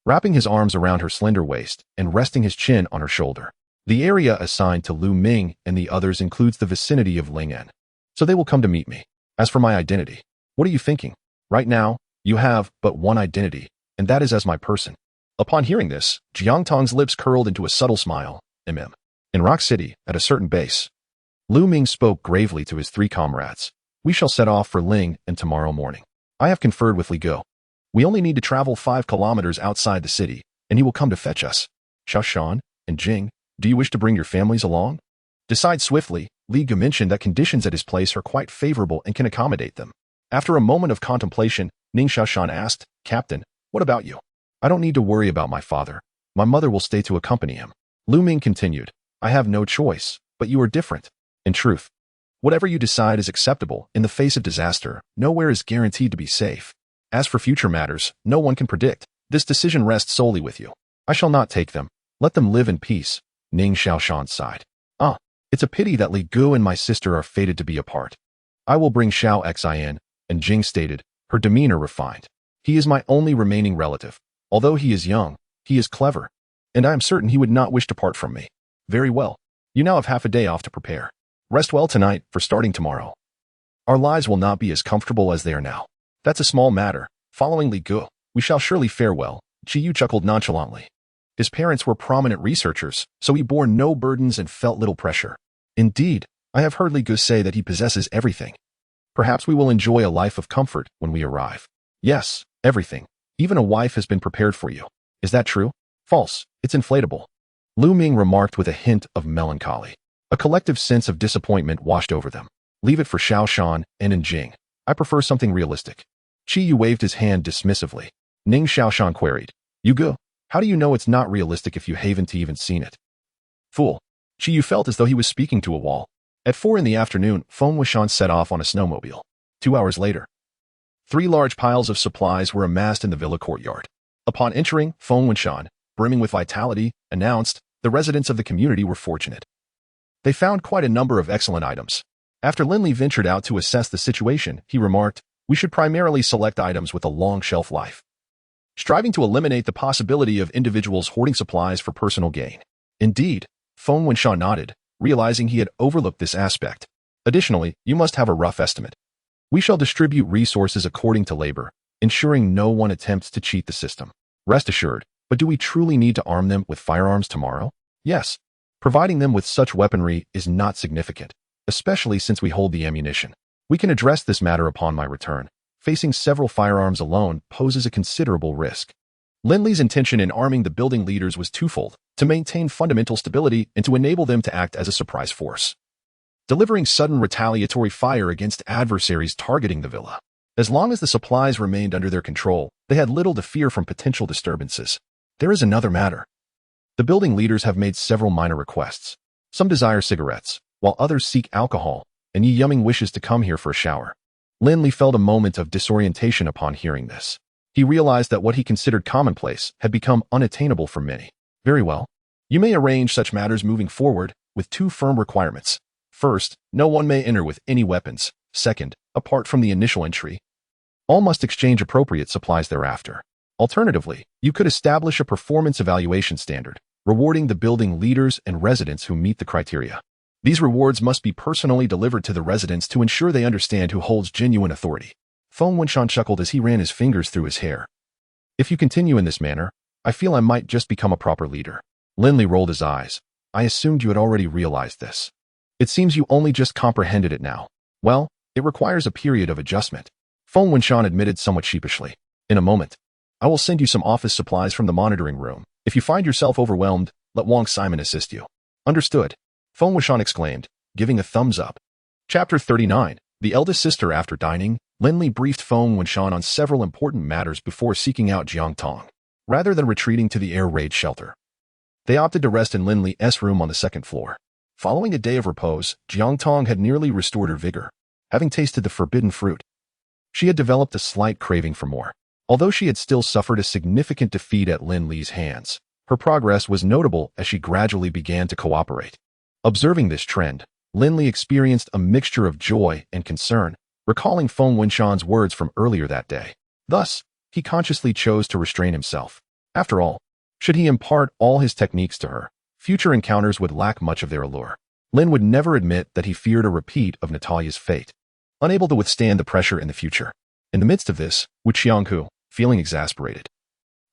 wrapping his arms around her slender waist and resting his chin on her shoulder. "The area assigned to Lu Ming and the others includes the vicinity of Ling'an, so they will come to meet me. As for my identity, what are you thinking? Right now, you have but one identity, and that is as my person." Upon hearing this, Jiang Tong's lips curled into a subtle smile. In Rock City, at a certain base, Lu Ming spoke gravely to his 3 comrades. "We shall set off for Ling and tomorrow morning. I have conferred with Li Go. We only need to travel 5 kilometers outside the city, and he will come to fetch us. Xiao Shan and Jing, do you wish to bring your families along?" Decide swiftly. Li Go mentioned that conditions at his place are quite favorable and can accommodate them. After a moment of contemplation, Ning Xiaoshan asked, "Captain, what about you?" "I don't need to worry about my father. My mother will stay to accompany him." Lu Ming continued, "I have no choice, but you are different. In truth, whatever you decide is acceptable. In the face of disaster, nowhere is guaranteed to be safe. As for future matters, no one can predict. This decision rests solely with you. I shall not take them. Let them live in peace." Ning Xiaoshan sighed. It's a pity that Li Gu and my sister are fated to be apart. I will bring Xiao Xin," and Jing stated, her demeanor refined. "He is my only remaining relative. Although he is young, he is clever, and I am certain he would not wish to part from me." "Very well. You now have half a day off to prepare. Rest well tonight, for starting tomorrow, our lives will not be as comfortable as they are now." "That's a small matter. Following Li Gu, we shall surely fare well." Chi Yu chuckled nonchalantly. His parents were prominent researchers, so he bore no burdens and felt little pressure. "Indeed, I have heard Li Gu say that he possesses everything. Perhaps we will enjoy a life of comfort when we arrive." "Yes, everything. Even a wife has been prepared for you." "Is that true?" "False. It's inflatable." Lu Ming remarked with a hint of melancholy. A collective sense of disappointment washed over them. "Leave it for Xiao Shan and Jing. I prefer something realistic." Chi Yu waved his hand dismissively. Ning Xiaoshan queried, "You go? How do you know it's not realistic if you haven't even seen it?" "Fool." Chi Yu felt as though he was speaking to a wall. At 4 in the afternoon, Feng Wuxian set off on a snowmobile. 2 hours later, 3 large piles of supplies were amassed in the villa courtyard. Upon entering, Feng Wuxian, brimming with vitality, announced, the residents of the community were fortunate. They found quite a number of excellent items. After Lin Li ventured out to assess the situation, he remarked, "We should primarily select items with a long shelf life, striving to eliminate the possibility of individuals hoarding supplies for personal gain." Indeed, Feng Wuxian nodded, realizing he had overlooked this aspect. "Additionally, you must have a rough estimate. We shall distribute resources according to labor, ensuring no one attempts to cheat the system. Rest assured, but do we truly need to arm them with firearms tomorrow?" "Yes. Providing them with such weaponry is not significant, especially since we hold the ammunition. We can address this matter upon my return. Facing several firearms alone poses a considerable risk." Lin Li's intention in arming the building leaders was twofold: to maintain fundamental stability and to enable them to act as a surprise force, delivering sudden retaliatory fire against adversaries targeting the villa. As long as the supplies remained under their control, they had little to fear from potential disturbances. There is another matter. The building leaders have made several minor requests. Some desire cigarettes, while others seek alcohol, and Yi Yumming wishes to come here for a shower. Lin Li felt a moment of disorientation upon hearing this. He realized that what he considered commonplace had become unattainable for many. "Very well. You may arrange such matters moving forward, with 2 firm requirements. First, no one may enter with any weapons. Second, apart from the initial entry, all must exchange appropriate supplies thereafter. Alternatively, you could establish a performance evaluation standard, rewarding the building leaders and residents who meet the criteria. These rewards must be personally delivered to the residents to ensure they understand who holds genuine authority. Feng Wunshan chuckled as he ran his fingers through his hair. If you continue in this manner, I feel I might just become a proper leader. Lin Li rolled his eyes. I assumed you had already realized this. It seems you only just comprehended it now. Well, it requires a period of adjustment. Feng Wunshan admitted somewhat sheepishly. In a moment, I will send you some office supplies from the monitoring room. If you find yourself overwhelmed, let Wang Simon assist you. Understood. Feng Wunshan exclaimed, giving a thumbs up. Chapter 39. The eldest sister. After dining, Lin Li briefed Feng Wunshan on several important matters before seeking out Jiang Tong. Rather than retreating to the air raid shelter, they opted to rest in Lin Li's room on the second floor. Following a day of repose, Jiang Tong had nearly restored her vigor. Having tasted the forbidden fruit, she had developed a slight craving for more. Although she had still suffered a significant defeat at Lin Li's hands, her progress was notable as she gradually began to cooperate. Observing this trend, Lin Li experienced a mixture of joy and concern, recalling Feng Wunshan's words from earlier that day. Thus, he consciously chose to restrain himself. After all, should he impart all his techniques to her, future encounters would lack much of their allure. Lin would never admit that he feared a repeat of Natalia's fate, unable to withstand the pressure in the future. In the midst of this, Wu Qianghu, feeling exasperated,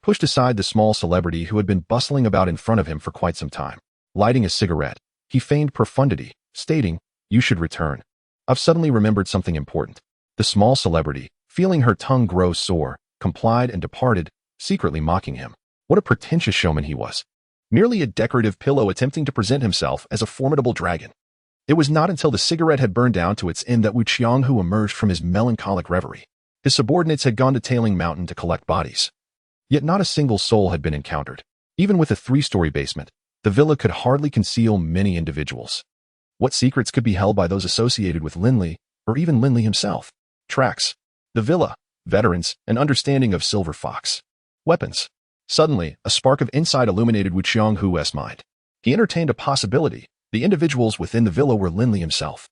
pushed aside the small celebrity who had been bustling about in front of him for quite some time. Lighting a cigarette, he feigned profundity, stating, "You should return. I've suddenly remembered something important." The small celebrity, feeling her tongue grow sore, complied and departed, secretly mocking him. What a pretentious showman he was. Merely a decorative pillow attempting to present himself as a formidable dragon. It was not until the cigarette had burned down to its end that Wu Qianghu emerged from his melancholic reverie. His subordinates had gone to Tailing Mountain to collect bodies. Yet not a single soul had been encountered. Even with a 3-story basement, the villa could hardly conceal many individuals. What secrets could be held by those associated with Lin Li, or even Lin Li himself? Tracks. The villa. Veterans. An understanding of Silver Fox. Weapons. Suddenly, a spark of insight illuminated Wu Qianghu's mind. He entertained a possibility. The individuals within the villa were Lin Li himself.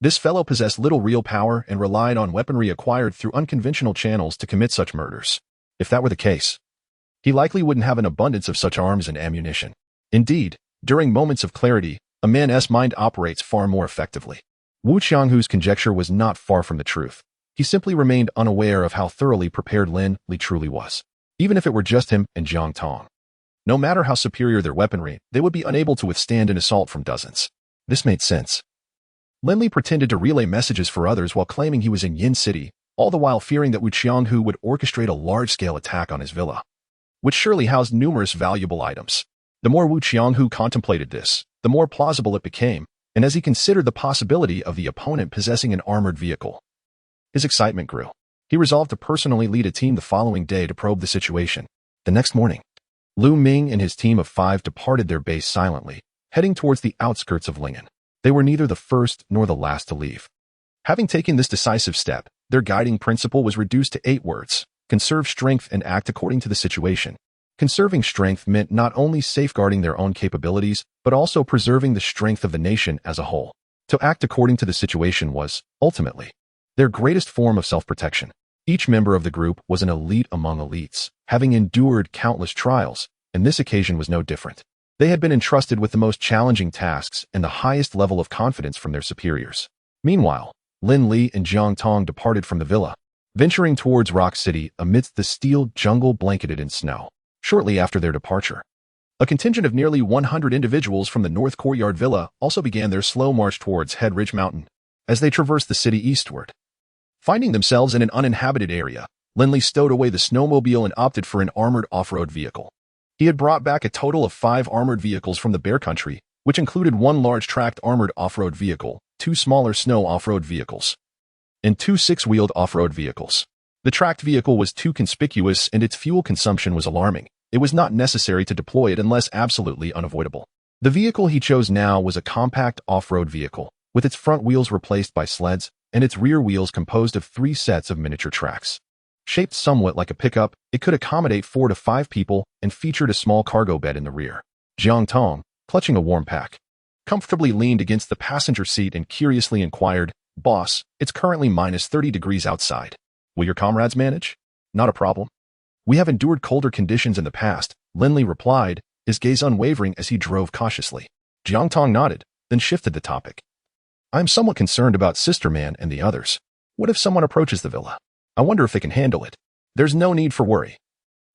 This fellow possessed little real power and relied on weaponry acquired through unconventional channels to commit such murders. If that were the case, he likely wouldn't have an abundance of such arms and ammunition. Indeed, during moments of clarity, a man's mind operates far more effectively. Wu Qianghu's conjecture was not far from the truth. He simply remained unaware of how thoroughly prepared Lin Li truly was. Even if it were just him and Jiang Tong. No matter how superior their weaponry, they would be unable to withstand an assault from dozens. This made sense. Lin Li pretended to relay messages for others while claiming he was in Yin City, all the while fearing that Wu Qianghu would orchestrate a large-scale attack on his villa, which surely housed numerous valuable items. The more Wu Qianghu contemplated this, the more plausible it became, and as he considered the possibility of the opponent possessing an armored vehicle, his excitement grew. He resolved to personally lead a team the following day to probe the situation. The next morning, Lu Ming and his team of 5 departed their base silently, heading towards the outskirts of Lingen. They were neither the first nor the last to leave. Having taken this decisive step, their guiding principle was reduced to 8 words: conserve strength and act according to the situation. Conserving strength meant not only safeguarding their own capabilities, but also preserving the strength of the nation as a whole. To act according to the situation was, ultimately, their greatest form of self-protection. Each member of the group was an elite among elites, having endured countless trials, and this occasion was no different. They had been entrusted with the most challenging tasks and the highest level of confidence from their superiors. Meanwhile, Lin Li and Jiang Tong departed from the villa, venturing towards Rock City amidst the steel jungle blanketed in snow. Shortly after their departure, a contingent of nearly 100 individuals from the North Courtyard Villa also began their slow march towards Head Ridge Mountain. As they traversed the city eastward, finding themselves in an uninhabited area, Lin Li stowed away the snowmobile and opted for an armored off-road vehicle. He had brought back a total of 5 armored vehicles from the Bear Country, which included 1 large tracked armored off-road vehicle, 2 smaller snow off-road vehicles, and 2 6-wheeled off-road vehicles. The tracked vehicle was too conspicuous and its fuel consumption was alarming. It was not necessary to deploy it unless absolutely unavoidable. The vehicle he chose now was a compact off-road vehicle, with its front wheels replaced by sleds, and its rear wheels composed of 3 sets of miniature tracks. Shaped somewhat like a pickup, it could accommodate 4 to 5 people and featured a small cargo bed in the rear. Jiang Tong, clutching a warm pack, comfortably leaned against the passenger seat and curiously inquired, "Boss, it's currently minus 30 degrees outside. Will your comrades manage?" "Not a problem. We have endured colder conditions in the past," Lin Li replied, his gaze unwavering as he drove cautiously. Jiang Tong nodded, then shifted the topic. I am somewhat concerned about Sister Man and the others. What if someone approaches the villa? I wonder if they can handle it. There's no need for worry.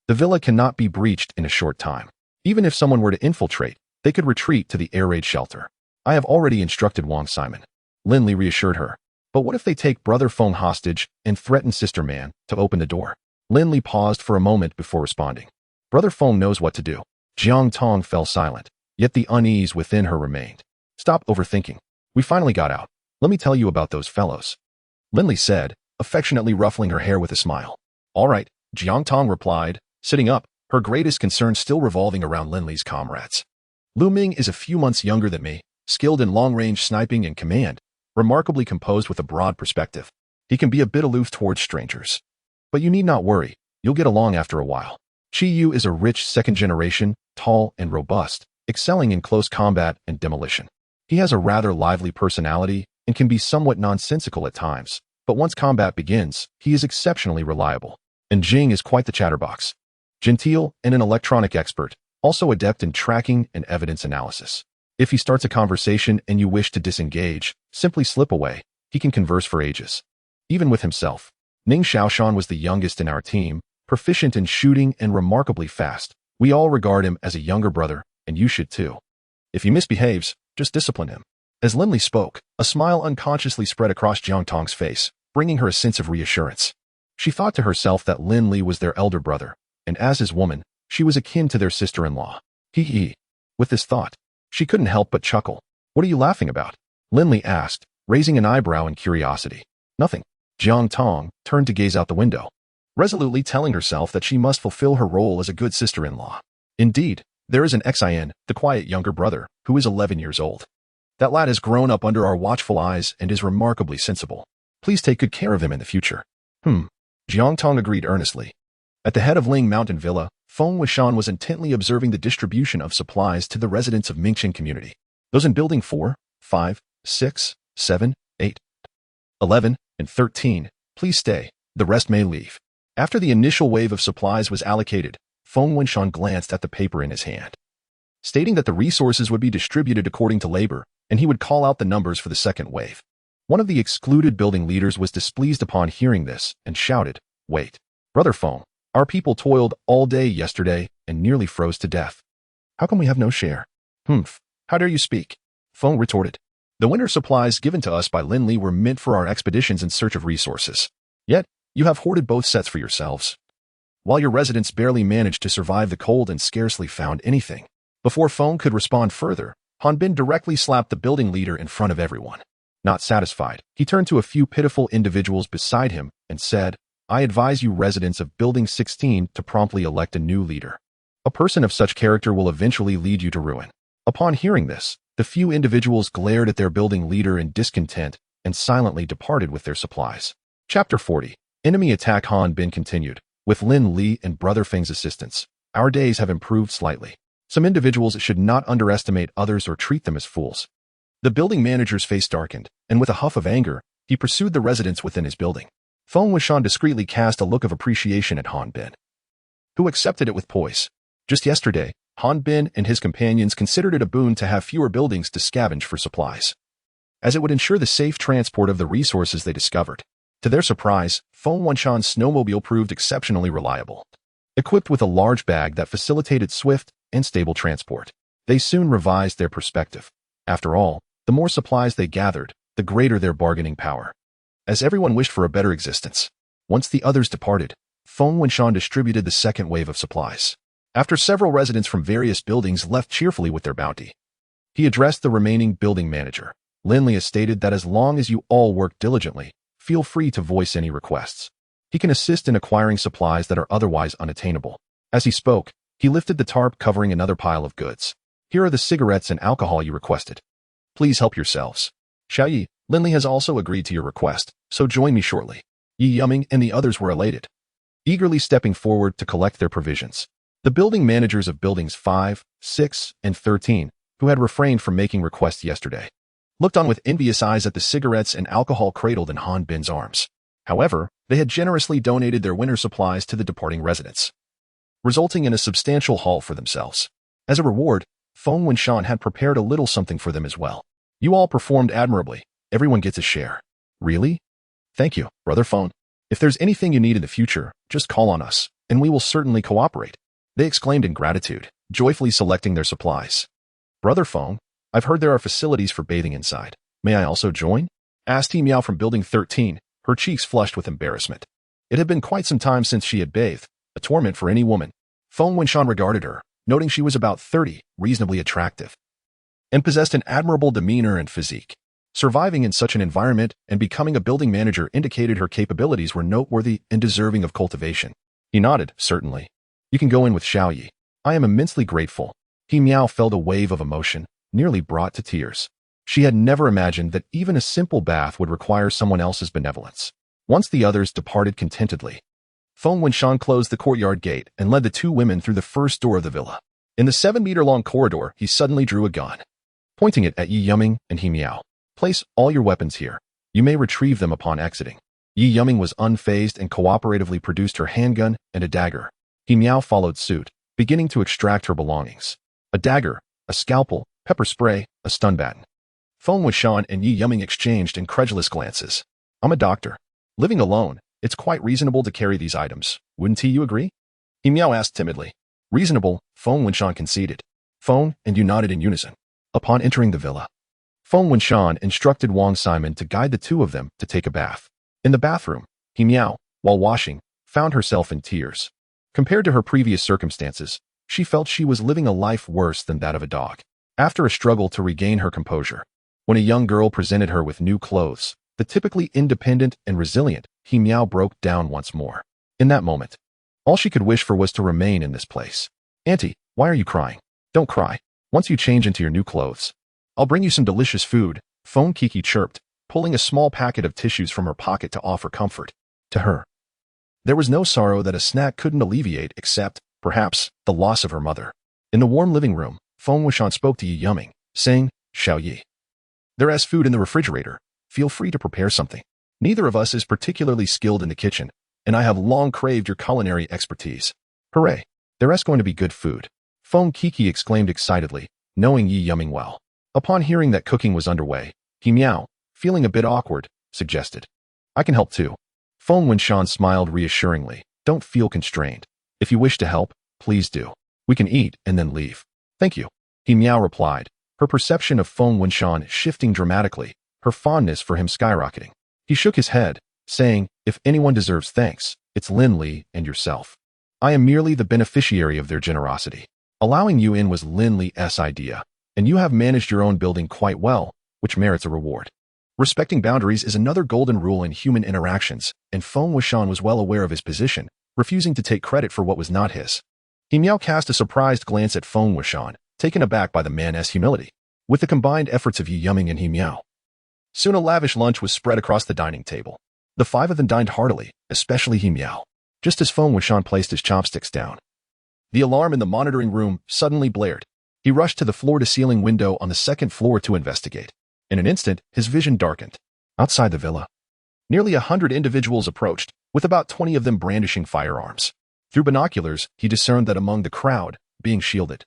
The villa cannot be breached in a short time. Even if someone were to infiltrate, they could retreat to the air raid shelter. I have already instructed Wang Simon. Lin Li reassured her. But what if they take Brother Feng hostage and threaten Sister Man to open the door? Lin Li paused for a moment before responding. Brother Feng knows what to do. Jiang Tong fell silent, yet the unease within her remained. Stop overthinking. We finally got out. Let me tell you about those fellows. Lin Li said, affectionately ruffling her hair with a smile. All right, Jiang Tong replied, sitting up, her greatest concern still revolving around Lin Li's comrades. Lu Ming is a few months younger than me, skilled in long-range sniping and command, remarkably composed with a broad perspective. He can be a bit aloof towards strangers. But you need not worry, you'll get along after a while. Chi Yu is a rich second generation, tall and robust, excelling in close combat and demolition. He has a rather lively personality and can be somewhat nonsensical at times, but once combat begins, he is exceptionally reliable. And Jing is quite the chatterbox. Genteel and an electronic expert, also adept in tracking and evidence analysis. If he starts a conversation and you wish to disengage, simply slip away. He can converse for ages. Even with himself. Ning Xiaoshan was the youngest in our team, proficient in shooting and remarkably fast. We all regard him as a younger brother, and you should too. If he misbehaves, just discipline him. As Lin Li spoke, a smile unconsciously spread across Jiang Tong's face, bringing her a sense of reassurance. She thought to herself that Lin Li was their elder brother, and as his woman, she was akin to their sister-in-law. Hee. With this thought, she couldn't help but chuckle. What are you laughing about? Lin Li asked, raising an eyebrow in curiosity. Nothing. Jiang Tong turned to gaze out the window, resolutely telling herself that she must fulfill her role as a good sister-in-law. Indeed, there is an Xin, the quiet younger brother, who is 11 years old. That lad has grown up under our watchful eyes and is remarkably sensible. Please take good care of him in the future. Jiang Tong agreed earnestly. At the head of Ling Mountain Villa, Feng Wishan was intently observing the distribution of supplies to the residents of Mingqian community. Those in building 4, 5, 6, 7, 8, 11, and 13, please stay. The rest may leave. After the initial wave of supplies was allocated, Feng Wishan glanced at the paper in his hand, stating that the resources would be distributed according to labor, and he would call out the numbers for the second wave. One of the excluded building leaders was displeased upon hearing this and shouted, Wait. Brother Feng, our people toiled all day yesterday and nearly froze to death. How come we have no share? How dare you speak? Feng retorted. The winter supplies given to us by Lin Li were meant for our expeditions in search of resources. Yet, you have hoarded both sets for yourselves. While your residents barely managed to survive the cold and scarcely found anything. Before Feng could respond further, Han Bin directly slapped the building leader in front of everyone. Not satisfied, he turned to a few pitiful individuals beside him and said, I advise you residents of Building 16 to promptly elect a new leader. A person of such character will eventually lead you to ruin. Upon hearing this, the few individuals glared at their building leader in discontent and silently departed with their supplies. Chapter 40. Enemy attack. Han Bin continued. With Lin Li and Brother Feng's assistance, our days have improved slightly. Some individuals should not underestimate others or treat them as fools. The building manager's face darkened, and with a huff of anger, he pursued the residents within his building. Feng Wishan discreetly cast a look of appreciation at Han Bin, who accepted it with poise. Just yesterday, Han Bin and his companions considered it a boon to have fewer buildings to scavenge for supplies, as it would ensure the safe transport of the resources they discovered. To their surprise, Feng Wishan's snowmobile proved exceptionally reliable. Equipped with a large bag that facilitated swift and stable transport, they soon revised their perspective. After all, the more supplies they gathered, the greater their bargaining power. As everyone wished for a better existence. Once the others departed, Feng Wishan distributed the second wave of supplies. After several residents from various buildings left cheerfully with their bounty, he addressed the remaining building manager. Lin Li has stated that as long as you all work diligently, feel free to voice any requests. He can assist in acquiring supplies that are otherwise unattainable. As he spoke, he lifted the tarp covering another pile of goods. Here are the cigarettes and alcohol you requested. Please help yourselves. Xiaoyi, Lin Li has also agreed to your request, so join me shortly. Yi Yuming and the others were elated, eagerly stepping forward to collect their provisions. The building managers of buildings 5, 6, and 13, who had refrained from making requests yesterday, looked on with envious eyes at the cigarettes and alcohol cradled in Han Bin's arms. However, they had generously donated their winter supplies to the departing residents, resulting in a substantial haul for themselves. As a reward, Feng Wishan had prepared a little something for them as well. You all performed admirably. Everyone gets a share. Really? Thank you, Brother Phone. If there's anything you need in the future, just call on us, and we will certainly cooperate. They exclaimed in gratitude, joyfully selecting their supplies. Brother Phone, I've heard there are facilities for bathing inside. May I also join? Asked He Miao from Building 13, her cheeks flushed with embarrassment. It had been quite some time since she had bathed, a torment for any woman. Feng Winshan regarded her, noting she was about 30, reasonably attractive, and possessed an admirable demeanor and physique. Surviving in such an environment and becoming a building manager indicated her capabilities were noteworthy and deserving of cultivation. He nodded, certainly. You can go in with Xiaoyi. I am immensely grateful. He Miao felt a wave of emotion, nearly brought to tears. She had never imagined that even a simple bath would require someone else's benevolence. Once the others departed contentedly, Feng Winshan closed the courtyard gate and led the two women through the first door of the villa. In the 7-meter-long corridor, he suddenly drew a gun, pointing it at Yi Yuming and He Miao. Place all your weapons here. You may retrieve them upon exiting. Yi Yuming was unfazed and cooperatively produced her handgun and a dagger. He Miao followed suit, beginning to extract her belongings. A dagger, a scalpel, pepper spray, a stun baton. Feng Winshan and Yi Yuming exchanged incredulous glances. I'm a doctor. Living alone, it's quite reasonable to carry these items. Wouldn't you agree? He Miao asked timidly. Reasonable, Feng Winshan conceded. Feng and you nodded in unison. Upon entering the villa, Feng Winshan instructed Wang Simon to guide the two of them to take a bath. In the bathroom, He Miao, while washing, found herself in tears. Compared to her previous circumstances, she felt she was living a life worse than that of a dog. After a struggle to regain her composure, when a young girl presented her with new clothes, the typically independent and resilient He Miao broke down once more. In that moment, all she could wish for was to remain in this place. Auntie, why are you crying? Don't cry. Once you change into your new clothes, I'll bring you some delicious food, Feng Kiki chirped, pulling a small packet of tissues from her pocket to offer comfort. To her, there was no sorrow that a snack couldn't alleviate except, perhaps, the loss of her mother. In the warm living room, Feng Wuxian spoke to Yi Yuming, saying, Xiaoyi, there is food in the refrigerator. Feel free to prepare something. Neither of us is particularly skilled in the kitchen, and I have long craved your culinary expertise. Hooray! There is going to be good food. Feng Kiki exclaimed excitedly, knowing Yi Yuming well. Upon hearing that cooking was underway, He Miao, feeling a bit awkward, suggested, I can help too. Feng Winshan smiled reassuringly. Don't feel constrained. If you wish to help, please do. We can eat and then leave. Thank you. He Miao replied, her perception of Feng Winshan shifting dramatically, her fondness for him skyrocketing. He shook his head, saying, if anyone deserves thanks, it's Lin Li and yourself. I am merely the beneficiary of their generosity. Allowing you in was Lin Li's idea, and you have managed your own building quite well, which merits a reward. Respecting boundaries is another golden rule in human interactions, and Feng Wuxian was well aware of his position, refusing to take credit for what was not his. He Miao cast a surprised glance at Feng Wuxian, taken aback by the man's humility. With the combined efforts of Yi Yuming and He Miao, soon a lavish lunch was spread across the dining table. The five of them dined heartily, especially He Miao. Just as Feng Wuxian placed his chopsticks down, the alarm in the monitoring room suddenly blared. He rushed to the floor-to-ceiling window on the second floor to investigate. In an instant, his vision darkened. Outside the villa, nearly 100 individuals approached, with about 20 of them brandishing firearms. Through binoculars, he discerned that among the crowd, being shielded,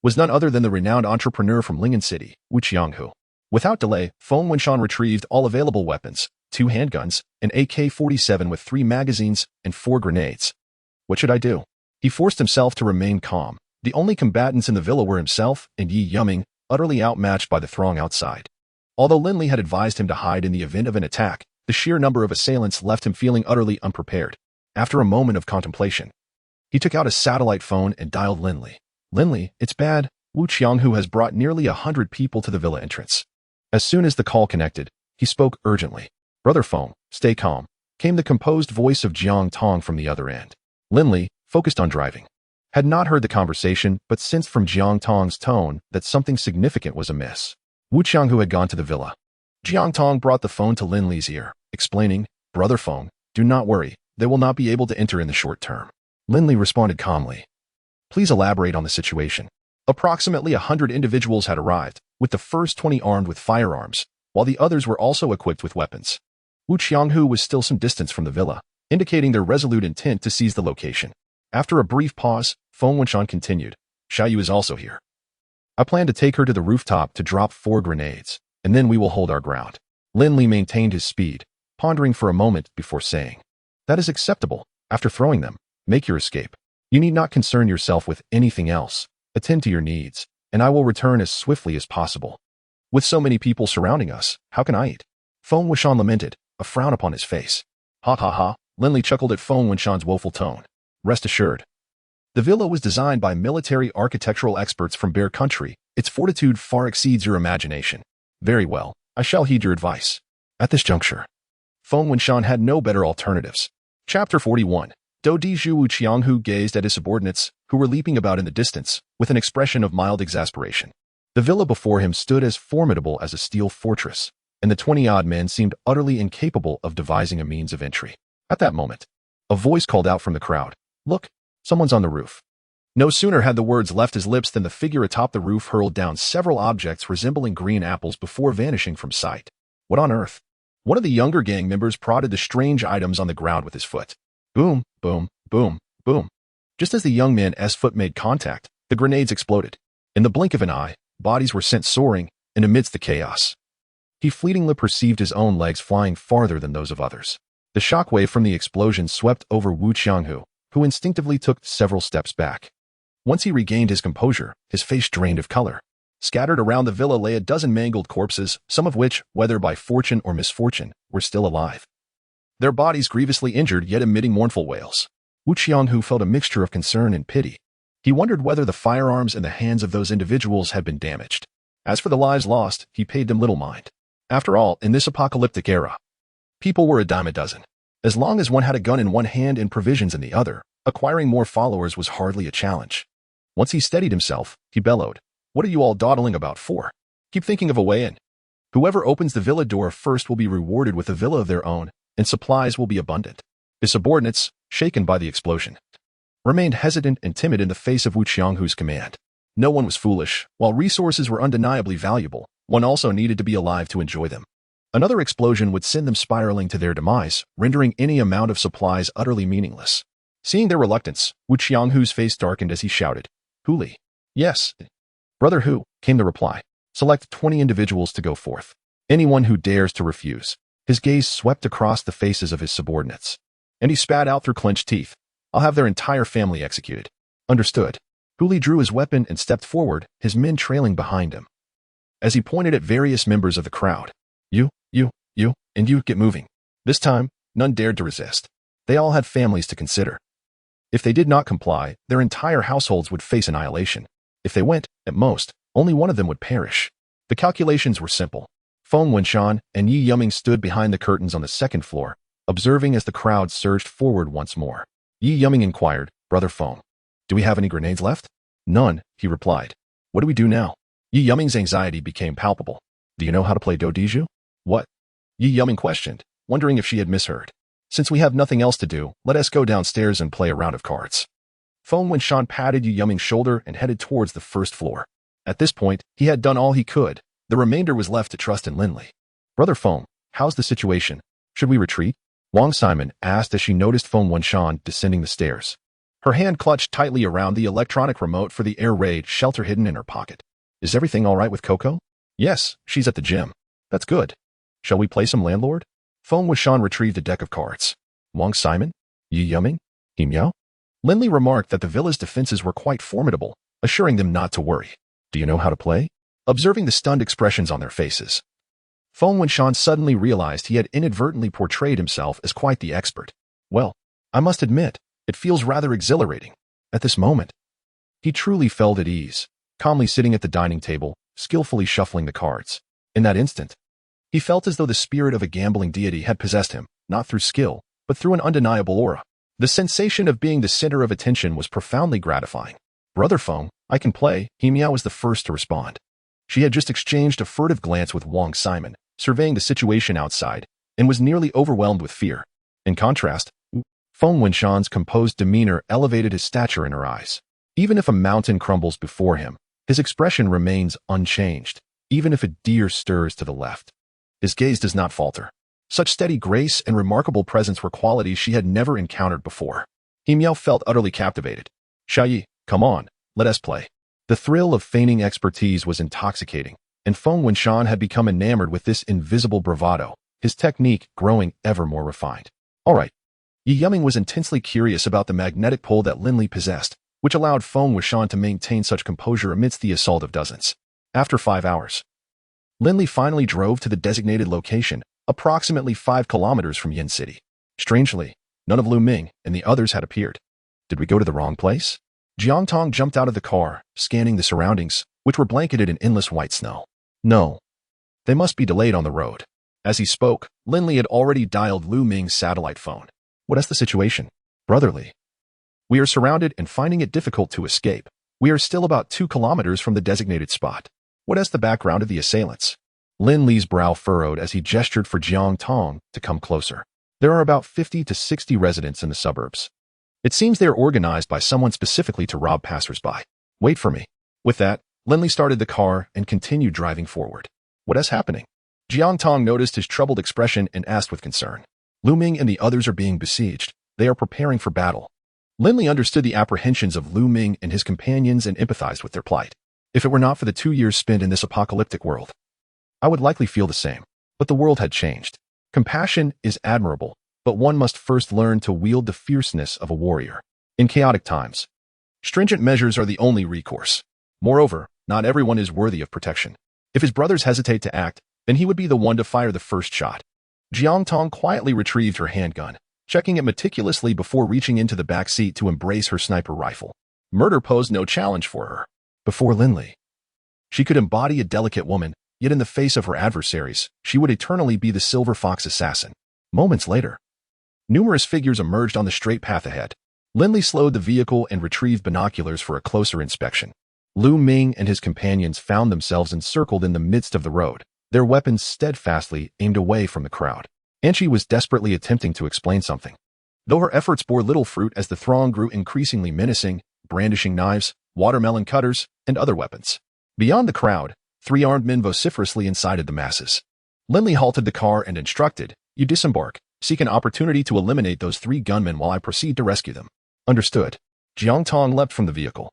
was none other than the renowned entrepreneur from Lingen City, Wu Qianghu. Without delay, Feng Winshan retrieved all available weapons, 2 handguns, an AK-47 with 3 magazines, and 4 grenades. What should I do? He forced himself to remain calm. The only combatants in the villa were himself and Yi Yuming, utterly outmatched by the throng outside. Although Lin Li had advised him to hide in the event of an attack, the sheer number of assailants left him feeling utterly unprepared. After a moment of contemplation, he took out a satellite phone and dialed Lin Li. Lin Li, it's bad. Wu Qianghu has brought nearly 100 people to the villa entrance. As soon as the call connected, he spoke urgently. Brother Feng, stay calm, came the composed voice of Jiang Tong from the other end. Lin Li, focused on driving, had not heard the conversation but sensed from Jiang Tong's tone that something significant was amiss. Wu Qianghu had gone to the villa. Jiang Tong brought the phone to Lin Li's ear, explaining, Brother Feng, do not worry, they will not be able to enter in the short term. Lin Li responded calmly. Please elaborate on the situation. Approximately 100 individuals had arrived, with the first 20 armed with firearms, while the others were also equipped with weapons. Wu Qianghu was still some distance from the villa, indicating their resolute intent to seize the location. After a brief pause, Feng Winshan continued, Xiaoyu is also here. I plan to take her to the rooftop to drop 4 grenades, and then we will hold our ground. Lin Li maintained his speed, pondering for a moment before saying, "That is acceptable. After throwing them, make your escape. You need not concern yourself with anything else. Attend to your needs, and I will return as swiftly as possible. With so many people surrounding us, how can I eat?" Feng Wuxian lamented, a frown upon his face. "Ha ha ha," Lin Li chuckled at Feng Wuxian's woeful tone. "Rest assured. The villa was designed by military architectural experts from Bear Country. Its fortitude far exceeds your imagination. Very well, I shall heed your advice." At this juncture, Feng Wuxian had no better alternatives. Chapter 41. Dodiju Wuqianghu gazed at his subordinates, who were leaping about in the distance, with an expression of mild exasperation. The villa before him stood as formidable as a steel fortress, and the 20-odd men seemed utterly incapable of devising a means of entry. At that moment, a voice called out from the crowd, "Look, someone's on the roof." No sooner had the words left his lips than the figure atop the roof hurled down several objects resembling green apples before vanishing from sight. What on earth? One of the younger gang members prodded the strange items on the ground with his foot. Boom, boom, boom, boom. Just as the young man's foot made contact, the grenades exploded. In the blink of an eye, bodies were sent soaring, and amidst the chaos, he fleetingly perceived his own legs flying farther than those of others. The shockwave from the explosion swept over Wu Qianghu, who instinctively took several steps back. Once he regained his composure, his face drained of color. Scattered around the villa lay a dozen mangled corpses, some of which, whether by fortune or misfortune, were still alive. Their bodies grievously injured yet emitting mournful wails. Wu Qianghu felt a mixture of concern and pity. He wondered whether the firearms in the hands of those individuals had been damaged. As for the lives lost, he paid them little mind. After all, in this apocalyptic era, people were a dime a dozen. As long as one had a gun in one hand and provisions in the other, acquiring more followers was hardly a challenge. Once he steadied himself, he bellowed, "What are you all dawdling about for? Keep thinking of a way in. Whoever opens the villa door first will be rewarded with a villa of their own, and supplies will be abundant." His subordinates, shaken by the explosion, remained hesitant and timid in the face of Wu Qianghu's command. No one was foolish. While resources were undeniably valuable, one also needed to be alive to enjoy them. Another explosion would send them spiraling to their demise, rendering any amount of supplies utterly meaningless. Seeing their reluctance, Wu Qianghu's face darkened as he shouted, "Huli." "Yes, Brother Hu," came the reply. "Select 20 individuals to go forth. Anyone who dares to refuse." His gaze swept across the faces of his subordinates, and he spat out through clenched teeth, "I'll have their entire family executed." "Understood." Huli drew his weapon and stepped forward, his men trailing behind him. As he pointed at various members of the crowd, you, and you, get moving." This time, none dared to resist. They all had families to consider. If they did not comply, their entire households would face annihilation. If they went, at most, only one of them would perish. The calculations were simple. Feng Wuxian and Yi Yuming stood behind the curtains on the second floor, observing as the crowd surged forward once more. Yi Yuming inquired, "Brother Feng, do we have any grenades left?" "None," he replied. "What do we do now?" Yi Yuming's anxiety became palpable. "Do you know how to play dodiju?" "What?" Yi Yuming questioned, wondering if she had misheard. "Since we have nothing else to do, let us go downstairs and play a round of cards." Feng Wuxian patted Yi Yuming's shoulder and headed towards the first floor. At this point, he had done all he could. The remainder was left to trust in Lin Li. "Brother Feng, how's the situation? Should we retreat?" Wang Simon asked as she noticed Feng Wuxian descending the stairs. Her hand clutched tightly around the electronic remote for the air raid shelter hidden in her pocket. "Is everything all right with Coco?" "Yes, she's at the gym." "That's good. Shall we play some landlord?" Feng Wuxian retrieved a deck of cards. "Wang Simon? Yi Yuming? He Miao?" Lin Li remarked that the villa's defenses were quite formidable, assuring them not to worry. "Do you know how to play?" Observing the stunned expressions on their faces, Feng Wuxian suddenly realized he had inadvertently portrayed himself as quite the expert. "Well, I must admit, it feels rather exhilarating." At this moment, he truly felt at ease, calmly sitting at the dining table, skillfully shuffling the cards. In that instant, he felt as though the spirit of a gambling deity had possessed him, not through skill, but through an undeniable aura. The sensation of being the center of attention was profoundly gratifying. "Brother Feng, I can play." He Miao was the first to respond. She had just exchanged a furtive glance with Wang Simon, surveying the situation outside, and was nearly overwhelmed with fear. In contrast, Feng Wuxian's composed demeanor elevated his stature in her eyes. Even if a mountain crumbles before him, his expression remains unchanged. Even if a deer stirs to the left, his gaze does not falter. Such steady grace and remarkable presence were qualities she had never encountered before. He Miao felt utterly captivated. "Xiaoyi, come on, let us play." The thrill of feigning expertise was intoxicating, and Feng Wenshan had become enamored with this invisible bravado, his technique growing ever more refined. All right. Yi Yuming was intensely curious about the magnetic pull that Lin Li possessed, which allowed Feng Wenshan to maintain such composure amidst the assault of dozens. After 5 hours, Lin Li finally drove to the designated location, approximately 5 kilometers from Yin City. Strangely, none of Lu Ming and the others had appeared. Did we go to the wrong place? Jiang Tong jumped out of the car, scanning the surroundings, which were blanketed in endless white snow. No. They must be delayed on the road. As he spoke, Lin Li had already dialed Lu Ming's satellite phone. What is the situation? Brotherly. We are surrounded and finding it difficult to escape. We are still about 2 kilometers from the designated spot. What is the background of the assailants? Lin Li's brow furrowed as he gestured for Jiang Tong to come closer. There are about 50 to 60 residents in the suburbs. It seems they are organized by someone specifically to rob passersby. Wait for me. With that, Lin Li started the car and continued driving forward. What is happening? Jiang Tong noticed his troubled expression and asked with concern. Lu Ming and the others are being besieged. They are preparing for battle. Lin Li understood the apprehensions of Lu Ming and his companions and empathized with their plight. If it were not for the 2 years spent in this apocalyptic world, I would likely feel the same. But the world had changed. Compassion is admirable, but one must first learn to wield the fierceness of a warrior. In chaotic times, stringent measures are the only recourse. Moreover, not everyone is worthy of protection. If his brothers hesitate to act, then he would be the one to fire the first shot. Jiang Tong quietly retrieved her handgun, checking it meticulously before reaching into the back seat to embrace her sniper rifle. Murder posed no challenge for her. Before Lin Li, she could embody a delicate woman, yet in the face of her adversaries, she would eternally be the Silver Fox assassin. Moments later, numerous figures emerged on the straight path ahead. Lin Li slowed the vehicle and retrieved binoculars for a closer inspection. Lu Ming and his companions found themselves encircled in the midst of the road, their weapons steadfastly aimed away from the crowd. Anchi was desperately attempting to explain something, though her efforts bore little fruit as the throng grew increasingly menacing, brandishing knives, watermelon cutters, and other weapons. Beyond the crowd, 3 armed men vociferously incited the masses. Lin Li halted the car and instructed, "You disembark. Seek an opportunity to eliminate those 3 gunmen while I proceed to rescue them." Understood. Jiang Tong leapt from the vehicle,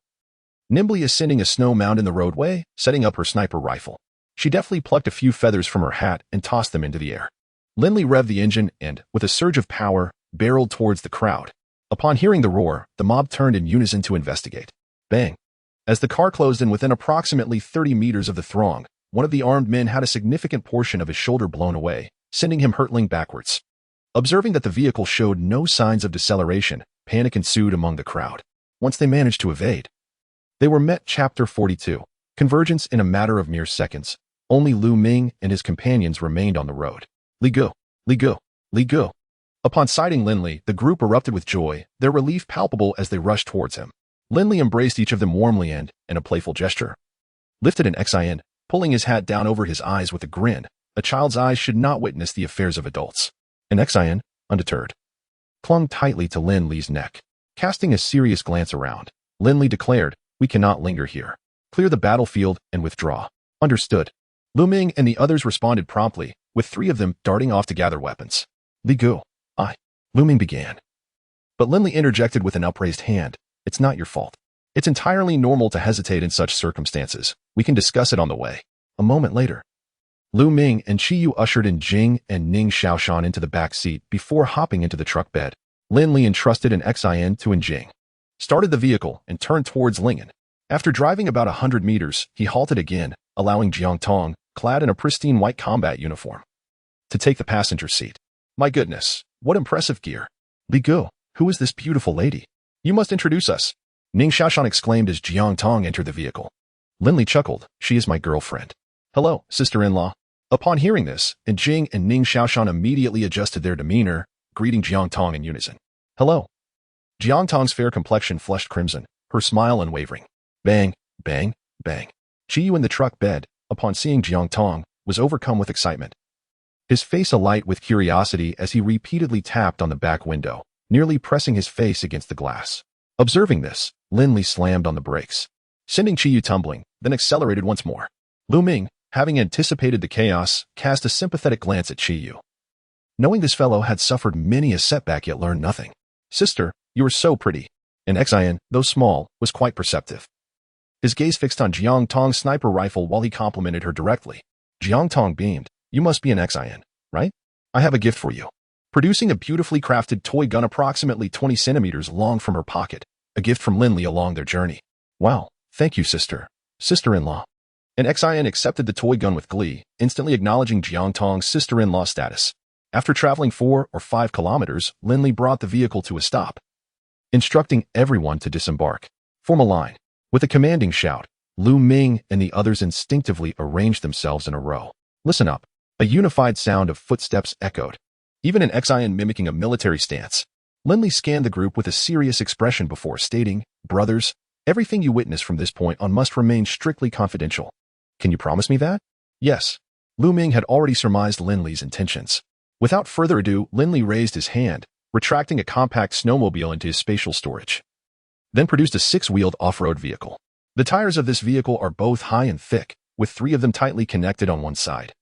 nimbly ascending a snow mound in the roadway, setting up her sniper rifle. She deftly plucked a few feathers from her hat and tossed them into the air. Lin Li revved the engine and, with a surge of power, barreled towards the crowd. Upon hearing the roar, the mob turned in unison to investigate. Bang! As the car closed in within approximately 30 meters of the throng, one of the armed men had a significant portion of his shoulder blown away, sending him hurtling backwards. Observing that the vehicle showed no signs of deceleration, panic ensued among the crowd. Once they managed to evade, they were met. Chapter 42. Convergence in a matter of mere seconds. Only Lu Ming and his companions remained on the road. Li Gu, Li Gu, Li Gu. Upon sighting Lin Li, the group erupted with joy, their relief palpable as they rushed towards him. Lin Li embraced each of them warmly and, in a playful gesture, lifted an Xin, pulling his hat down over his eyes with a grin. A child's eyes should not witness the affairs of adults. An Xin, undeterred, clung tightly to Lin Li's neck. Casting a serious glance around, Lin Li declared, "We cannot linger here. Clear the battlefield and withdraw." Understood. Lu Ming and the others responded promptly, with 3 of them darting off to gather weapons. "Li Gu, Lu Ming began. But Lin Li interjected with an upraised hand. "It's not your fault. It's entirely normal to hesitate in such circumstances. We can discuss it on the way." A moment later, Lu Ming and Chi Yu ushered in Jing and Ning Xiaoshan into the back seat before hopping into the truck bed. Lin Li entrusted an Xin to Jing, started the vehicle, and turned towards Lingen. After driving about 100 meters, he halted again, allowing Jiang Tong, clad in a pristine white combat uniform, to take the passenger seat. "My goodness, what impressive gear. Li Gu, who is this beautiful lady? You must introduce us," Ning Xiaoshan exclaimed as Jiang Tong entered the vehicle. Lin Li chuckled. "She is my girlfriend." "Hello, sister-in-law." Upon hearing this, Jing and Ning Xiaoshan immediately adjusted their demeanor, greeting Jiang Tong in unison. "Hello." Jiang Tong's fair complexion flushed crimson, her smile unwavering. Bang, bang, bang. Chi Yu in the truck bed, upon seeing Jiang Tong, was overcome with excitement, his face alight with curiosity as he repeatedly tapped on the back window, nearly pressing his face against the glass. Observing this, Lin Li slammed on the brakes, sending Chi Yu tumbling, then accelerated once more. Lu Ming, having anticipated the chaos, cast a sympathetic glance at Chi Yu. Knowing this fellow had suffered many a setback yet learned nothing. "Sister, you are so pretty." An Xin, though small, was quite perceptive. his gaze fixed on Jiang Tong's sniper rifle while he complimented her directly. Jiang Tong beamed. You must be an XIN, right? I have a gift for you. Producing a beautifully crafted toy gun approximately 20 centimeters long from her pocket, a gift from Lin Li along their journey. Wow, thank you, sister-in-law. An XIN accepted the toy gun with glee, instantly acknowledging Jiang Tong's sister-in-law status. After traveling 4 or 5 kilometers, Lin Li brought the vehicle to a stop, instructing everyone to disembark. Form a line. With a commanding shout, Lu Ming and the others instinctively arranged themselves in a row. Listen up. A unified sound of footsteps echoed. Even an XIN mimicking a military stance. Lin Li scanned the group with a serious expression before stating, Brothers, everything you witness from this point on must remain strictly confidential. Can you promise me that? Yes. Lu Ming had already surmised Lin Li's intentions. Without further ado, Lin Li raised his hand, retracting a compact snowmobile into his spatial storage. Then produced a 6-wheeled off-road vehicle. The tires of this vehicle are both high and thick, with 3 of them tightly connected on one side,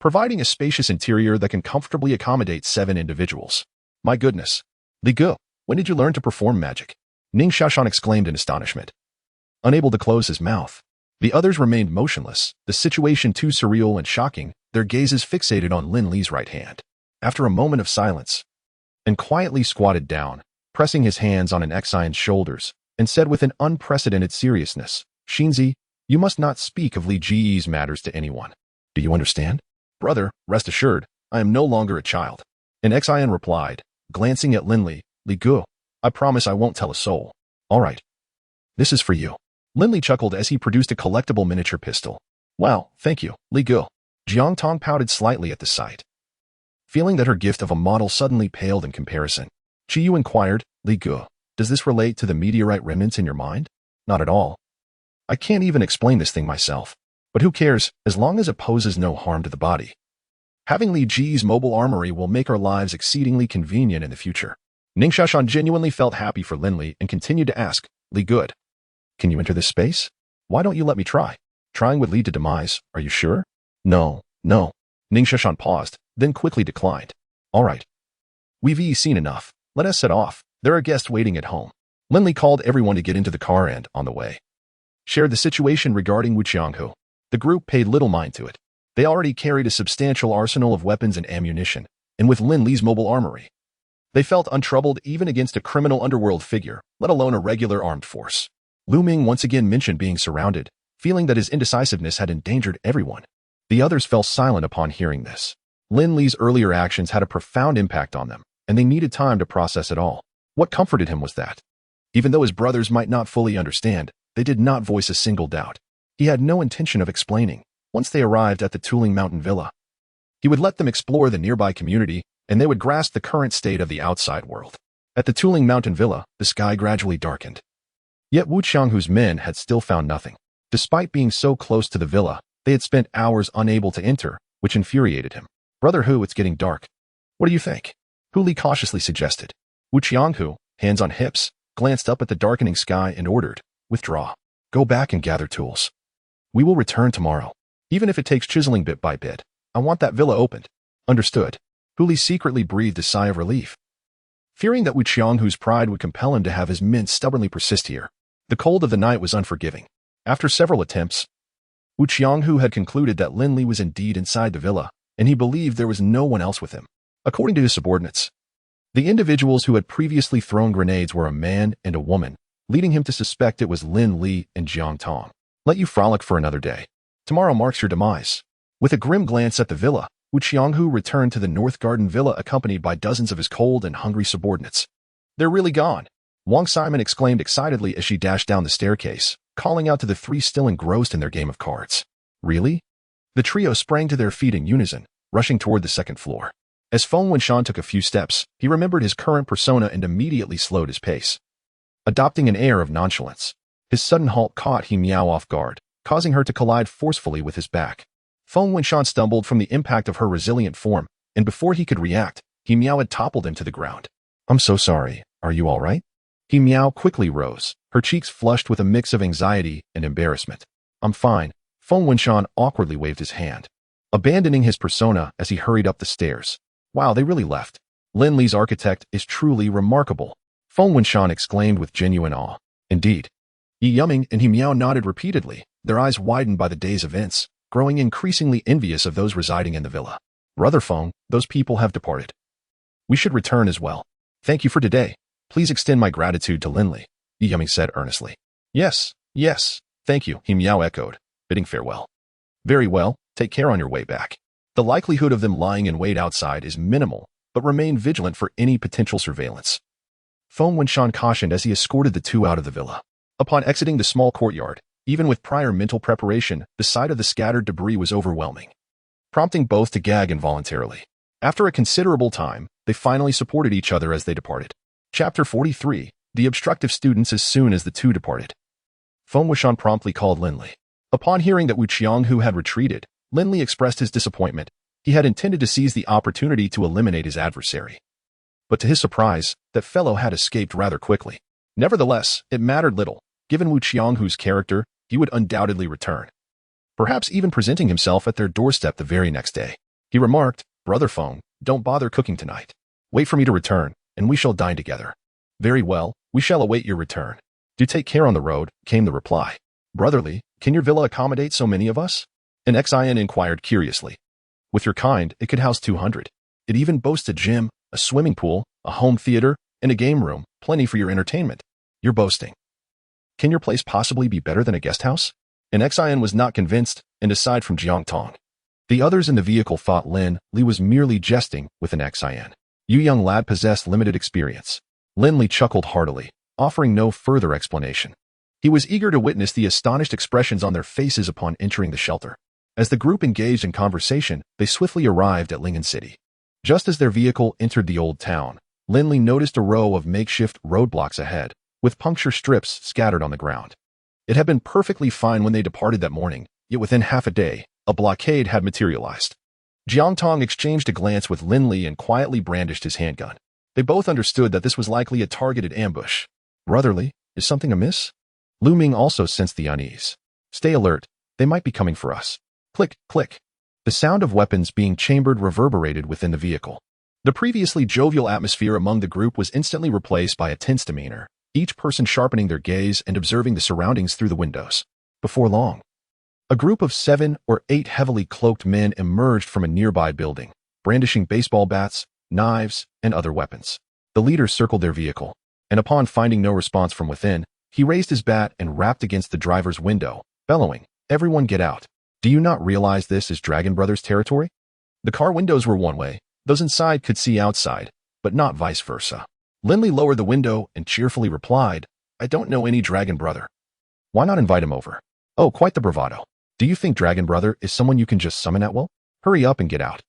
providing a spacious interior that can comfortably accommodate 7 individuals. My goodness. Li Gu, when did you learn to perform magic? Ning Xiaoshan exclaimed in astonishment. Unable to close his mouth, the others remained motionless, the situation too surreal and shocking, their gazes fixated on Lin Li's right hand. After a moment of silence, and quietly squatted down, pressing his hands on an XIN's shoulders, and said with an unprecedented seriousness, Xinzi, you must not speak of Li Ji's matters to anyone. Do you understand? Brother, rest assured, I am no longer a child. An XIN replied, glancing at Lin Li, Li Gu, I promise I won't tell a soul. All right. This is for you. Lin Li chuckled as he produced a collectible miniature pistol. Wow, thank you, Li Gu. Jiang Tong pouted slightly at the sight, feeling that her gift of a model suddenly paled in comparison. Chi Yu inquired, Li Gu, does this relate to the meteorite remnants in your mind? Not at all. I can't even explain this thing myself. But who cares, as long as it poses no harm to the body. Having Li Ji's mobile armory will make our lives exceedingly convenient in the future. Ning Xiaoshan genuinely felt happy for Lin Li and continued to ask, Li Good, can you enter this space? Why don't you let me try? Trying would lead to demise, are you sure? No. Ning Xiaoshan paused, then quickly declined. All right. We've seen enough. Let us set off. There are guests waiting at home. Lin Li called everyone to get into the car and, on the way, shared the situation regarding Wu Qianghu. The group paid little mind to it. They already carried a substantial arsenal of weapons and ammunition, and with Lin Li's mobile armory, they felt untroubled even against a criminal underworld figure, let alone a regular armed force. Lu Ming once again mentioned being surrounded, feeling that his indecisiveness had endangered everyone. The others fell silent upon hearing this. Lin Li's earlier actions had a profound impact on them, and they needed time to process it all. What comforted him was that, even though his brothers might not fully understand, they did not voice a single doubt. He had no intention of explaining. Once they arrived at the Tuling Mountain Villa, he would let them explore the nearby community, and they would grasp the current state of the outside world. At the Tuling Mountain Villa, the sky gradually darkened. Yet Wu Qianghu's men had still found nothing. Despite being so close to the villa, they had spent hours unable to enter, which infuriated him. Brother Hu, it's getting dark. What do you think? Hu Li cautiously suggested. Wu Qianghu, hands on hips, glanced up at the darkening sky and ordered, withdraw. Go back and gather tools. We will return tomorrow. Even if it takes chiseling bit by bit, I want that villa opened. Understood. Hu Li secretly breathed a sigh of relief, fearing that Wu Qianghu's pride would compel him to have his men stubbornly persist here. The cold of the night was unforgiving. After several attempts, Wu Qianghu had concluded that Lin Li was indeed inside the villa, and he believed there was no one else with him. According to his subordinates, the individuals who had previously thrown grenades were a man and a woman, leading him to suspect it was Lin Li and Jiang Tong. Let you frolic for another day. Tomorrow marks your demise. With a grim glance at the villa, Wu Qianghu returned to the North Garden Villa accompanied by dozens of his cold and hungry subordinates. They're really gone, Wang Simon exclaimed excitedly as she dashed down the staircase, calling out to the 3 still engrossed in their game of cards. Really? The trio sprang to their feet in unison, rushing toward the 2nd floor. As Feng Wenshan took a few steps, he remembered his current persona and immediately slowed his pace, adopting an air of nonchalance. His sudden halt caught He Miao off guard, causing her to collide forcefully with his back. Feng Wenshan stumbled from the impact of her resilient form, and before he could react, He Miao had toppled him to the ground. I'm so sorry. Are you all right? He Miao quickly rose, her cheeks flushed with a mix of anxiety and embarrassment. I'm fine. Feng Wenshan awkwardly waved his hand, abandoning his persona as he hurried up the stairs. Wow, they really left. Lin Li's architect is truly remarkable, Feng Wenshan exclaimed with genuine awe. Indeed. Yi Yuming and He Miao nodded repeatedly, their eyes widened by the day's events, growing increasingly envious of those residing in the villa. Brother Feng, those people have departed. We should return as well. Thank you for today. Please extend my gratitude to Lin Li, Yi Yuming said earnestly. Yes, yes, thank you, He Miao echoed, bidding farewell. Very well, take care on your way back. The likelihood of them lying in wait outside is minimal, but remain vigilant for any potential surveillance. Feng Wenshan cautioned as he escorted the two out of the villa. Upon exiting the small courtyard, even with prior mental preparation, the sight of the scattered debris was overwhelming, prompting both to gag involuntarily. After a considerable time, they finally supported each other as they departed. Chapter 43, The Obstructive Students. As soon as the two departed, Feng Wenshan promptly called Lin Li. Upon hearing that Wu Qianghu had retreated, Lin Li expressed his disappointment. He had intended to seize the opportunity to eliminate his adversary. But to his surprise, that fellow had escaped rather quickly. Nevertheless, it mattered little. Given Wu Qianghu's character, he would undoubtedly return, perhaps even presenting himself at their doorstep the very next day. He remarked, Brother Feng, don't bother cooking tonight. Wait for me to return, and we shall dine together. Very well, we shall await your return. Do take care on the road, came the reply. Brotherly, can your villa accommodate so many of us? An Xian inquired curiously. With your kind, it could house 200. It even boasts a gym, a swimming pool, a home theater, and a game room, plenty for your entertainment. You're boasting. Can your place possibly be better than a guest house? An Xian was not convinced, and aside from Jiang Tong, the others in the vehicle thought Lin Li was merely jesting with an Xian. You young lad possessed limited experience. Lin Li chuckled heartily, offering no further explanation. He was eager to witness the astonished expressions on their faces upon entering the shelter. As the group engaged in conversation, they swiftly arrived at Lingen City. Just as their vehicle entered the old town, Lin Li noticed a row of makeshift roadblocks ahead, with puncture strips scattered on the ground. It had been perfectly fine when they departed that morning, yet within half a day, a blockade had materialized. Jiang Tong exchanged a glance with Lin Li and quietly brandished his handgun. They both understood that this was likely a targeted ambush. Brotherly, is something amiss? Lu Ming also sensed the unease. Stay alert, they might be coming for us. Click, click. The sound of weapons being chambered reverberated within the vehicle. The previously jovial atmosphere among the group was instantly replaced by a tense demeanor, each person sharpening their gaze and observing the surroundings through the windows. Before long, a group of 7 or 8 heavily cloaked men emerged from a nearby building, brandishing baseball bats, knives, and other weapons. The leader circled their vehicle, and upon finding no response from within, he raised his bat and rapped against the driver's window, bellowing, "Everyone get out. Do you not realize this is Dragon Brothers territory?" The car windows were one way. Those inside could see outside, but not vice versa. Lin Li lowered the window and cheerfully replied, "I don't know any Dragon Brother. Why not invite him over?" "Oh, quite the bravado. Do you think Dragon Brother is someone you can just summon at will? Hurry up and get out.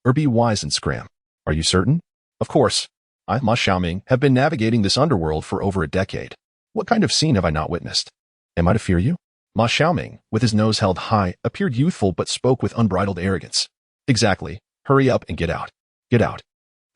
Or be wise and scram." "Are you certain?" "Of course. I, Ma Xiaoming, have been navigating this underworld for over a decade. What kind of scene have I not witnessed? Am I to fear you?" Ma Xiaoming, with his nose held high, appeared youthful but spoke with unbridled arrogance. "Exactly. Hurry up and get out. Get out."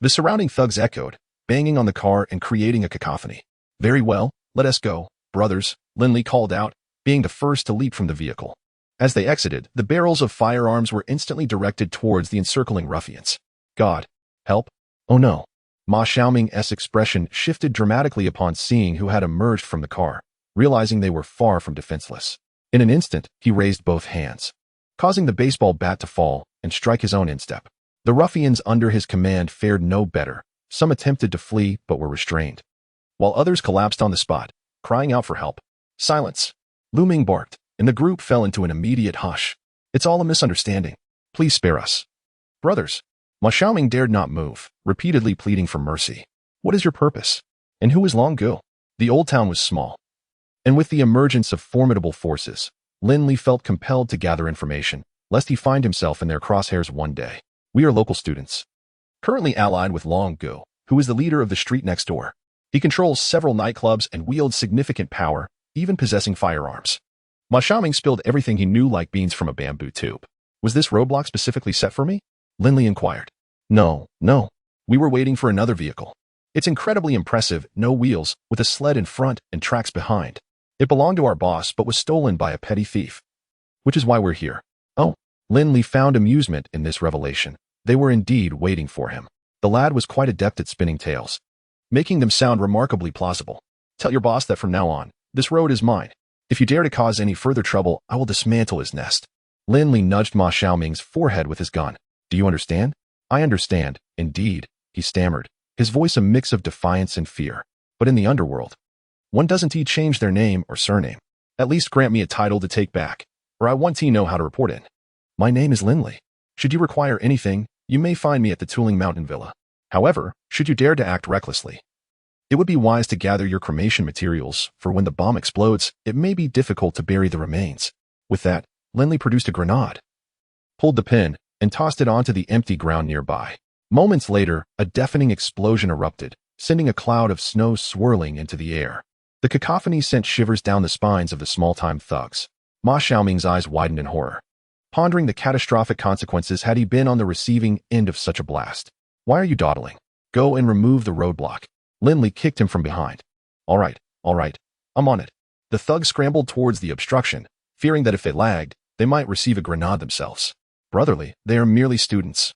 The surrounding thugs echoed, banging on the car and creating a cacophony. "Very well, let us go, brothers," Lin Li called out, being the first to leap from the vehicle. As they exited, the barrels of firearms were instantly directed towards the encircling ruffians. "God, help. Oh no." Ma Xiaoming's expression shifted dramatically upon seeing who had emerged from the car, realizing they were far from defenseless. In an instant, he raised both hands, causing the baseball bat to fall and strike his own instep. The ruffians under his command fared no better. Some attempted to flee but were restrained, while others collapsed on the spot, crying out for help. "Silence!" Lu Ming barked, and the group fell into an immediate hush. "It's all a misunderstanding. Please spare us." "Brothers." Ma Xiaoming dared not move, repeatedly pleading for mercy. "What is your purpose? And who is Long Gu?" The old town was small, and with the emergence of formidable forces, Lin Li felt compelled to gather information, lest he find himself in their crosshairs one day. "We are local students, currently allied with Long Gu, who is the leader of the street next door. He controls several nightclubs and wields significant power, even possessing firearms." Ma Xiaoming spilled everything he knew like beans from a bamboo tube. "Was this roadblock specifically set for me?" Lin Li inquired. No. We were waiting for another vehicle. It's incredibly impressive, no wheels, with a sled in front and tracks behind. It belonged to our boss but was stolen by a petty thief. Which is why we're here." "Oh." Lin Li found amusement in this revelation. They were indeed waiting for him. The lad was quite adept at spinning tales, making them sound remarkably plausible. "Tell your boss that from now on, this road is mine. If you dare to cause any further trouble, I will dismantle his nest. Lin Li nudged Ma Xiaoming's forehead with his gun. Do you understand? I understand, indeed, he stammered, his voice a mix of defiance and fear. But in the underworld, one doesn't change their name or surname. At least grant me a title to take back, or I want to know how to report in. My name is Lin Li. Should you require anything, you may find me at the Tuling Mountain Villa. However, should you dare to act recklessly, it would be wise to gather your cremation materials, for when the bomb explodes, it may be difficult to bury the remains. With that, Lin Li produced a grenade, pulled the pin, and tossed it onto the empty ground nearby. Moments later, a deafening explosion erupted, sending a cloud of snow swirling into the air. The cacophony sent shivers down the spines of the small-time thugs. Ma Xiaoming's eyes widened in horror, pondering the catastrophic consequences had he been on the receiving end of such a blast. Why are you dawdling? Go and remove the roadblock. Lin Li kicked him from behind. All right, I'm on it. The thugs scrambled towards the obstruction, fearing that if they lagged, they might receive a grenade themselves. Brotherly, they are merely students.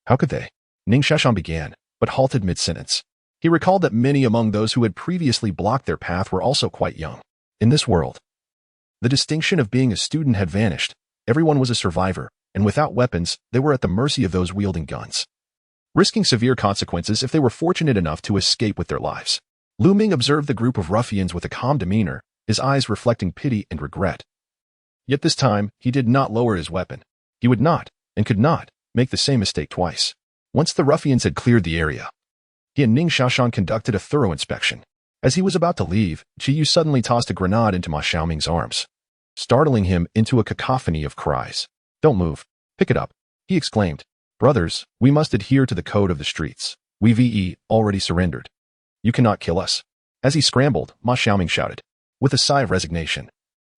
How could they? Ning Shashan began, but halted mid-sentence. He recalled that many among those who had previously blocked their path were also quite young. In this world, the distinction of being a student had vanished. Everyone was a survivor, and without weapons, they were at the mercy of those wielding guns, risking severe consequences if they were fortunate enough to escape with their lives. Lu Ming observed the group of ruffians with a calm demeanor, his eyes reflecting pity and regret. Yet this time, he did not lower his weapon. He would not, and could not, make the same mistake twice. Once the ruffians had cleared the area, he and Ning Shashan conducted a thorough inspection. As he was about to leave, Qiyu suddenly tossed a grenade into Ma Xiaoming's arms, startling him into a cacophony of cries. Don't move. Pick it up, he exclaimed. Brothers, we must adhere to the code of the streets. We already surrendered. You cannot kill us. As he scrambled, Ma Xiaoming shouted, with a sigh of resignation.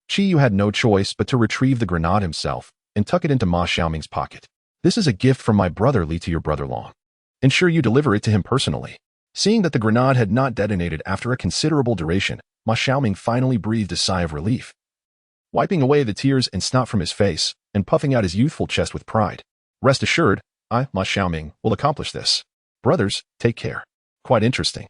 Qiyu had no choice but to retrieve the grenade himself and tuck it into Ma Xiaoming's pocket. This is a gift from my brother Li to your brother Long. Ensure you deliver it to him personally. Seeing that the grenade had not detonated after a considerable duration, Ma Xiaoming finally breathed a sigh of relief. Wiping away the tears and snot from his face, and puffing out his youthful chest with pride. Rest assured, I, Ma Xiaoming, will accomplish this. Brothers, take care. Quite interesting.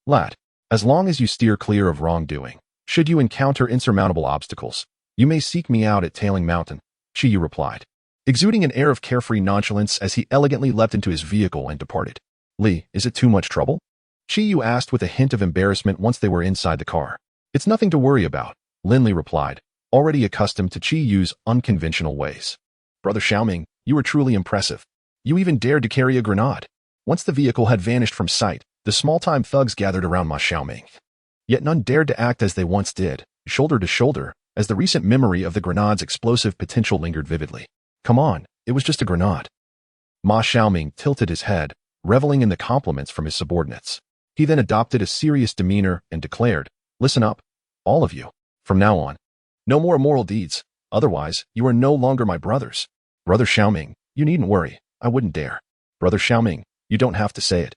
Lad, as long as you steer clear of wrongdoing, should you encounter insurmountable obstacles, you may seek me out at Tailing Mountain, Qiyu replied, exuding an air of carefree nonchalance as he elegantly leapt into his vehicle and departed. Li, is it too much trouble? Qiyu asked with a hint of embarrassment once they were inside the car. It's nothing to worry about, Lin Li replied, already accustomed to Qiyu's unconventional ways. Brother Xiaoming, you were truly impressive. You even dared to carry a grenade. Once the vehicle had vanished from sight, the small-time thugs gathered around Ma Xiaoming. Yet none dared to act as they once did, shoulder to shoulder, as the recent memory of the grenade's explosive potential lingered vividly. Come on, it was just a grenade. Ma Xiaoming tilted his head, reveling in the compliments from his subordinates. He then adopted a serious demeanor and declared, listen up, all of you. From now on, no more immoral deeds, otherwise you are no longer my brothers. Brother Xiaoming, you needn't worry, I wouldn't dare. Brother Xiaoming, you don't have to say it.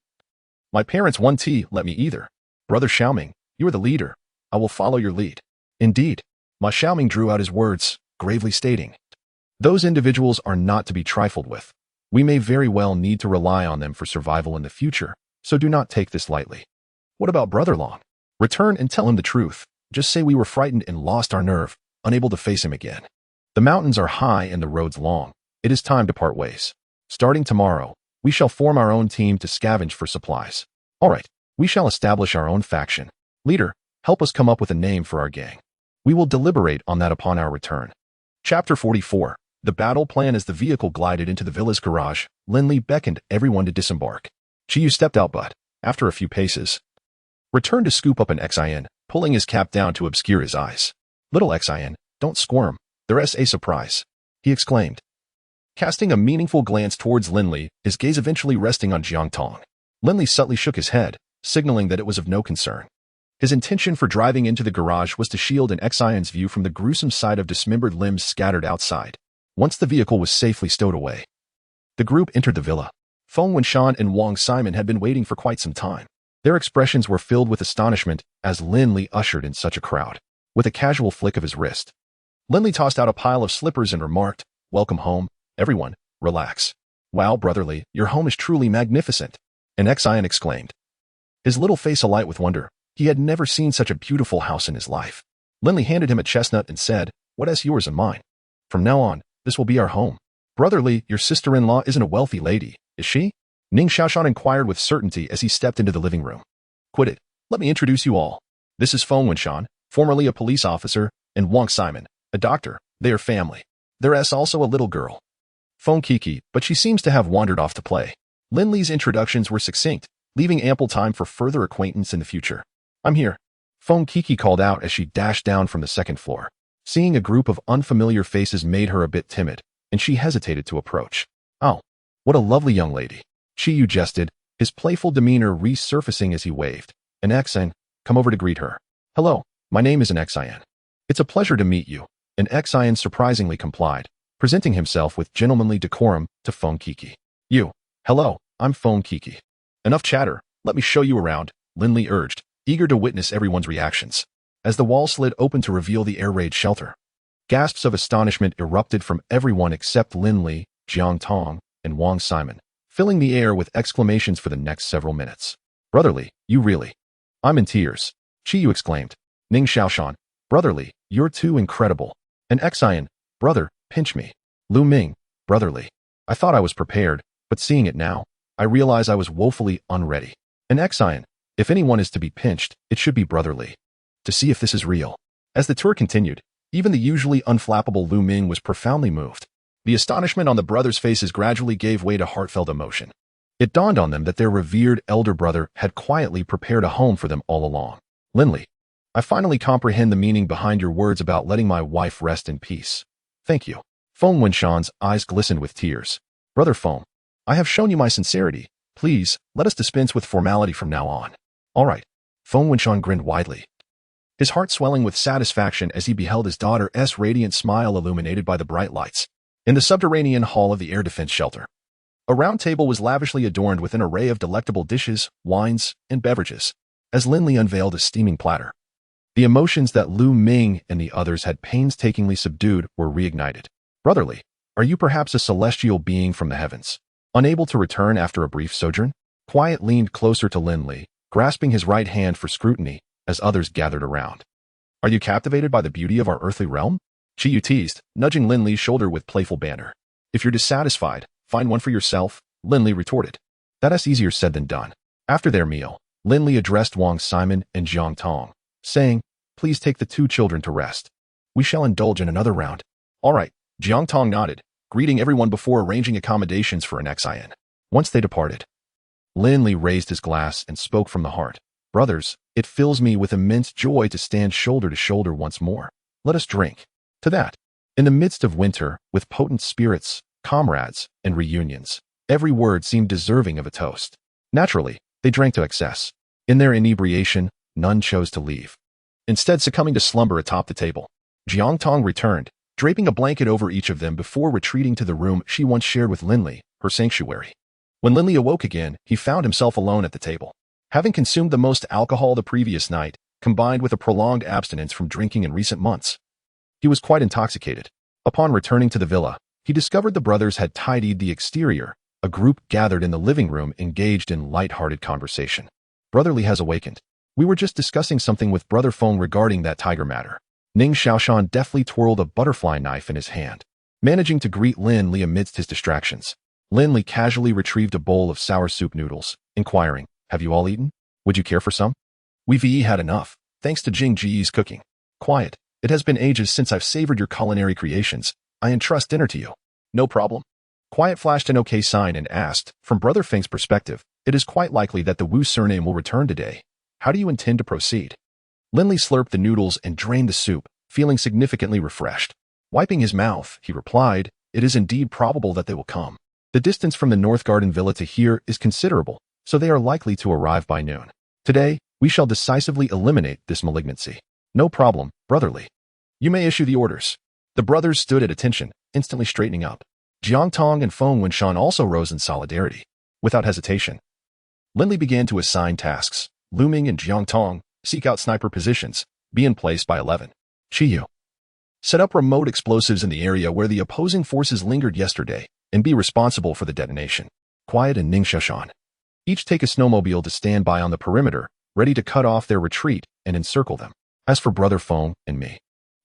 My parents won't let me either. Brother Xiaoming, you are the leader. I will follow your lead. Indeed, Ma Xiaoming drew out his words, gravely stating, those individuals are not to be trifled with. We may very well need to rely on them for survival in the future, so do not take this lightly. What about Brother Long? Return and tell him the truth. Just say we were frightened and lost our nerve, unable to face him again. The mountains are high and the roads long. It is time to part ways. Starting tomorrow, we shall form our own team to scavenge for supplies. All right, we shall establish our own faction. Leader, help us come up with a name for our gang. We will deliberate on that upon our return. Chapter 44. The battle plan. As the vehicle glided into the villa's garage, Lin Li beckoned everyone to disembark. Qiyu stepped out but, after a few paces, returned to scoop up an Xin, pulling his cap down to obscure his eyes. Little Xin, don't squirm, there's a surprise, he exclaimed. Casting a meaningful glance towards Lin Li, his gaze eventually resting on Jiang Tong. Lin Li subtly shook his head, signaling that it was of no concern. His intention for driving into the garage was to shield an Xion's view from the gruesome sight of dismembered limbs scattered outside. Once the vehicle was safely stowed away, the group entered the villa. Feng Wenshan and Wang Simon had been waiting for quite some time. Their expressions were filled with astonishment as Lin Li ushered in such a crowd. With a casual flick of his wrist, Lin Li tossed out a pile of slippers and remarked, welcome home, everyone, relax. Wow, brotherly, your home is truly magnificent, an Xion exclaimed, his little face alight with wonder. He had never seen such a beautiful house in his life. Lin Li handed him a chestnut and said, "What is yours and mine? From now on, this will be our home." "Brotherly, your sister-in-law isn't a wealthy lady, is she?" Ning Xiaoshan inquired with certainty as he stepped into the living room. "Quit it. Let me introduce you all. This is Feng Wenshan, formerly a police officer, and Wang Simon, a doctor. They are family. There's also a little girl, Feng Kiki, but she seems to have wandered off to play." Lin Li's introductions were succinct, leaving ample time for further acquaintance in the future. "I'm here," Feng Kiki called out as she dashed down from the second floor. Seeing a group of unfamiliar faces made her a bit timid, and she hesitated to approach. "Oh, what a lovely young lady," Yu jested, his playful demeanor resurfacing as he waved. "An Xian, come over to greet her." "Hello, my name is an Xian. It's a pleasure to meet you." An Xian surprisingly complied, presenting himself with gentlemanly decorum to Feng Kiki. "Hello, I'm Feng Kiki." "Enough chatter, let me show you around," Lin Li urged, eager to witness everyone's reactions. As the wall slid open to reveal the air raid shelter, gasps of astonishment erupted from everyone except Lin Li, Jiang Tong, and Wang Simon, filling the air with exclamations for the next several minutes. "Brotherly, you really..." "I'm in tears," Yu exclaimed. Ning Xiaoshan, "Brotherly, you're too incredible." An Xian, "Brother, pinch me." Lu Ming, "Brotherly. I thought I was prepared, but seeing it now, I realize I was woefully unready." An Xian, "If anyone is to be pinched, it should be Brotherly. To see if this is real." As the tour continued, even the usually unflappable Lu Ming was profoundly moved. The astonishment on the brothers' faces gradually gave way to heartfelt emotion. It dawned on them that their revered elder brother had quietly prepared a home for them all along. "Lin Li, I finally comprehend the meaning behind your words about letting my wife rest in peace. Thank you." Feng Wenshan's eyes glistened with tears. "Brother Feng, I have shown you my sincerity. Please, let us dispense with formality from now on." "All right." Feng Wenshan grinned widely, his heart swelling with satisfaction as he beheld his daughter's radiant smile illuminated by the bright lights. In the subterranean hall of the air defense shelter, a round table was lavishly adorned with an array of delectable dishes, wines, and beverages. As Lin Li unveiled a steaming platter, the emotions that Lu Ming and the others had painstakingly subdued were reignited. "Brotherly, are you perhaps a celestial being from the heavens, unable to return after a brief sojourn?" Quiet leaned closer to Lin Li, grasping his right hand for scrutiny as others gathered around. "Are you captivated by the beauty of our earthly realm?" Yu teased, nudging Lin Li's shoulder with playful banter. "If you're dissatisfied, find one for yourself," Lin Li retorted. "That's easier said than done." After their meal, Lin Li addressed Wang Simon and Jiang Tong, saying, "Please take the two children to rest. We shall indulge in another round." "All right," Jiang Tong nodded, greeting everyone before arranging accommodations for an Xian. Once they departed, Lin Li raised his glass and spoke from the heart. "Brothers, it fills me with immense joy to stand shoulder to shoulder once more. Let us drink to that." In the midst of winter, with potent spirits, comrades, and reunions, every word seemed deserving of a toast. Naturally, they drank to excess. In their inebriation, none chose to leave, instead succumbing to slumber atop the table. Jiang Tong returned, draping a blanket over each of them before retreating to the room she once shared with Lin Li, her sanctuary. When Lin Li awoke again, he found himself alone at the table. Having consumed the most alcohol the previous night, combined with a prolonged abstinence from drinking in recent months, he was quite intoxicated. Upon returning to the villa, he discovered the brothers had tidied the exterior. A group gathered in the living room engaged in light-hearted conversation. "Brotherly has awakened. We were just discussing something with Brother Feng regarding that tiger matter." Ning Xiaoshan deftly twirled a butterfly knife in his hand, managing to greet Lin Li amidst his distractions. Lin Li casually retrieved a bowl of sour soup noodles, inquiring, "Have you all eaten? Would you care for some?" "We've had enough, thanks to Jing Ji's cooking." "Quiet. It has been ages since I've savored your culinary creations. I entrust dinner to you." "No problem." Quiet flashed an okay sign and asked, "From Brother Feng's perspective, it is quite likely that the Wu surname will return today. How do you intend to proceed?" Lin Li slurped the noodles and drained the soup, feeling significantly refreshed. Wiping his mouth, he replied, "It is indeed probable that they will come. The distance from the North Garden Villa to here is considerable, so they are likely to arrive by noon. Today, we shall decisively eliminate this malignancy." "No problem, Brotherly. You may issue the orders." The brothers stood at attention, instantly straightening up. Jiang Tong and Feng Wenshan also rose in solidarity. Without hesitation, Lin Li began to assign tasks. Lu Ming and Jiang Tong, seek out sniper positions, be in place by 11. Yu, set up remote explosives in the area where the opposing forces lingered yesterday, and be responsible for the detonation. Quiet and Ning Xiaoshan, each take a snowmobile to stand by on the perimeter, ready to cut off their retreat and encircle them. As for Brother Feng and me,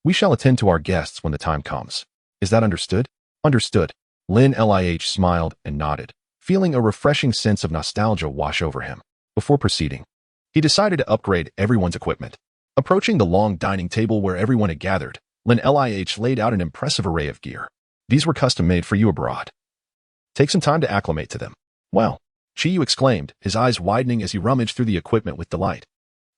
we shall attend to our guests when the time comes. Is that understood? Understood. Lin Li smiled and nodded, feeling a refreshing sense of nostalgia wash over him. Before proceeding, he decided to upgrade everyone's equipment. Approaching the long dining table where everyone had gathered, Lin Li laid out an impressive array of gear. These were custom-made for you abroad. Take some time to acclimate to them. Well, Qiyu exclaimed, his eyes widening as he rummaged through the equipment with delight.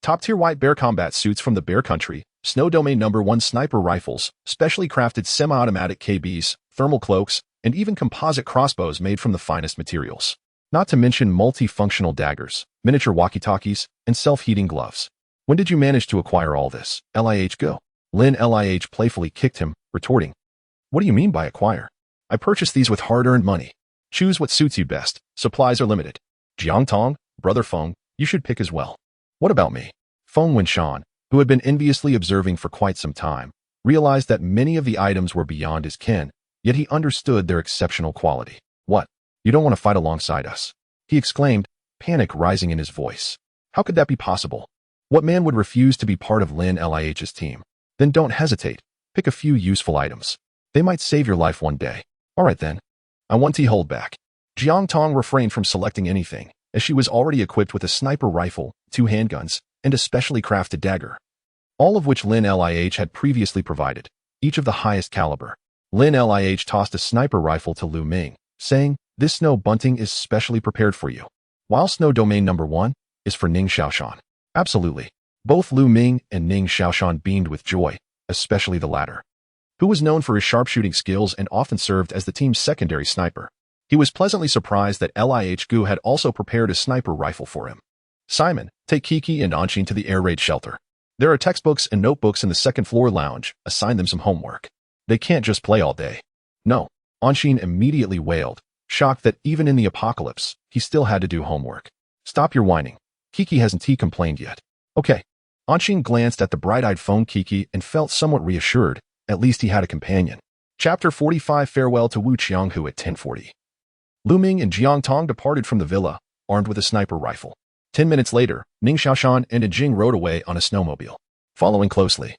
Top-tier white bear combat suits from the Bear Country, Snow Domain No. 1 sniper rifles, specially crafted semi-automatic KBs, thermal cloaks, and even composite crossbows made from the finest materials. Not to mention multi-functional daggers, miniature walkie-talkies, and self-heating gloves. When did you manage to acquire all this? Lih go. Lin Lih playfully kicked him, retorting, "What do you mean by acquire? I purchased these with hard-earned money. Choose what suits you best. Supplies are limited. Jiangtong, Brother Feng, you should pick as well." What about me? Feng Wenshan, who had been enviously observing for quite some time, realized that many of the items were beyond his ken, yet he understood their exceptional quality. What? You don't want to fight alongside us? He exclaimed, panic rising in his voice. How could that be possible? What man would refuse to be part of Lin Lih's team? Then don't hesitate. Pick a few useful items. They might save your life one day. All right then. I want to hold back. Jiang Tong refrained from selecting anything, as she was already equipped with a sniper rifle, 2 handguns, and a specially crafted dagger. All of which Lin Lih had previously provided, each of the highest caliber. Lin Lih tossed a sniper rifle to Lu Ming, saying, "This snow bunting is specially prepared for you. While Snow Domain No. 1 is for Ning Xiaoshan." Absolutely. Both Lu Ming and Ning Xiaoshan beamed with joy, especially the latter, who was known for his sharpshooting skills and often served as the team's secondary sniper. He was pleasantly surprised that Lih had also prepared a sniper rifle for him. Simon, take Kiki and Anshin to the air raid shelter. There are textbooks and notebooks in the second-floor lounge. Assign them some homework. They can't just play all day. No, Anshin immediately wailed, shocked that even in the apocalypse, he still had to do homework. Stop your whining. Kiki hasn't complained yet. Okay. Anshin glanced at the bright-eyed phone Kiki and felt somewhat reassured. At least he had a companion. Chapter 45 Farewell to Wu Qianghu at 10:40. Lu Ming and Jiang Tong departed from the villa, armed with a sniper rifle. 10 minutes later, Ning Xiaoshan and Jing rode away on a snowmobile. Following closely,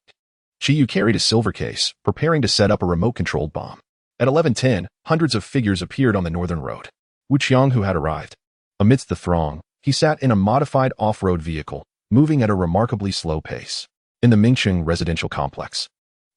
Qiyu carried a silver case, preparing to set up a remote-controlled bomb. At 11:10, hundreds of figures appeared on the northern road. Wu Qianghu had arrived. Amidst the throng, he sat in a modified off-road vehicle, moving at a remarkably slow pace. In the Mingcheng residential complex,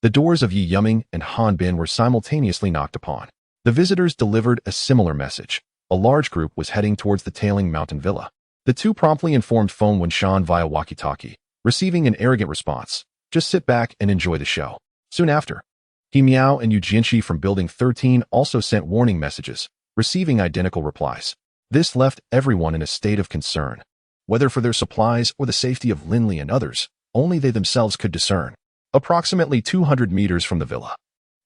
the doors of Yi Yuming and Han Bin were simultaneously knocked upon. The visitors delivered a similar message. A large group was heading towards the tailing mountain villa. The two promptly informed Feng Wenshan via walkie-talkie, receiving an arrogant response. Just sit back and enjoy the show. Soon after, He Miao and Yu Jianxi from Building 13 also sent warning messages, receiving identical replies. This left everyone in a state of concern. Whether for their supplies or the safety of Lin Li and others, only they themselves could discern. Approximately 200 meters from the villa,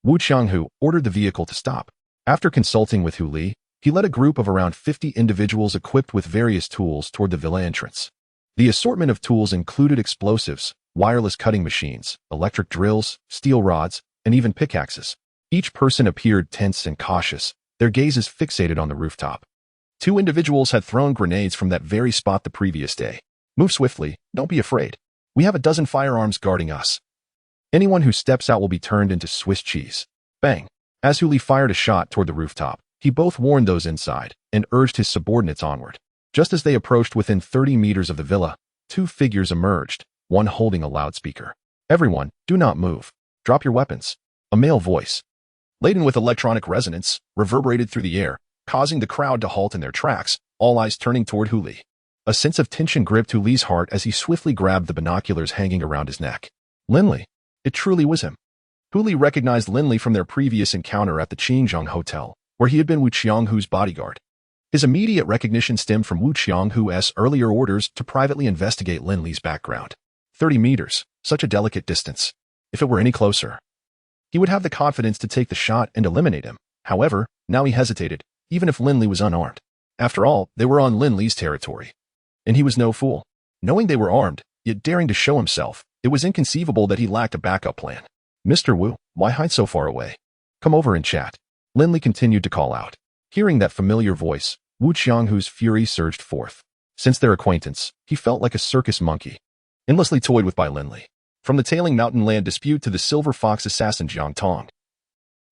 Wu Qianghu ordered the vehicle to stop. After consulting with Hu Li, he led a group of around 50 individuals equipped with various tools toward the villa entrance. The assortment of tools included explosives, wireless cutting machines, electric drills, steel rods, and even pickaxes. Each person appeared tense and cautious, their gazes fixated on the rooftop. 2 individuals had thrown grenades from that very spot the previous day. Move swiftly, don't be afraid. We have a dozen firearms guarding us. Anyone who steps out will be turned into Swiss cheese. Bang! As Hu Li fired a shot toward the rooftop, he both warned those inside and urged his subordinates onward. Just as they approached within 30 meters of the villa, 2 figures emerged, one holding a loudspeaker. Everyone, do not move. Drop your weapons. A male voice, laden with electronic resonance, reverberated through the air, causing the crowd to halt in their tracks, all eyes turning toward Hu Li. A sense of tension gripped Hu Li's heart as he swiftly grabbed the binoculars hanging around his neck. Lin Li. It truly was him. Hu Li recognized Lin Li from their previous encounter at the Qingzhong Hotel, where he had been Wu Qianghu's bodyguard. His immediate recognition stemmed from Wu Qianghu's earlier orders to privately investigate Lin Li's background. 30 meters, such a delicate distance. If it were any closer, he would have the confidence to take the shot and eliminate him. However, now he hesitated, even if Lin Li was unarmed. After all, they were on Lin Li's territory. And he was no fool. Knowing they were armed, yet daring to show himself, it was inconceivable that he lacked a backup plan. Mr. Wu, why hide so far away? Come over and chat. Lin Li continued to call out. Hearing that familiar voice, Wu Qianghu's fury surged forth. Since their acquaintance, he felt like a circus monkey, endlessly toyed with by Lin Li. From the tailing mountain land dispute to the silver fox assassin Jiang Tong.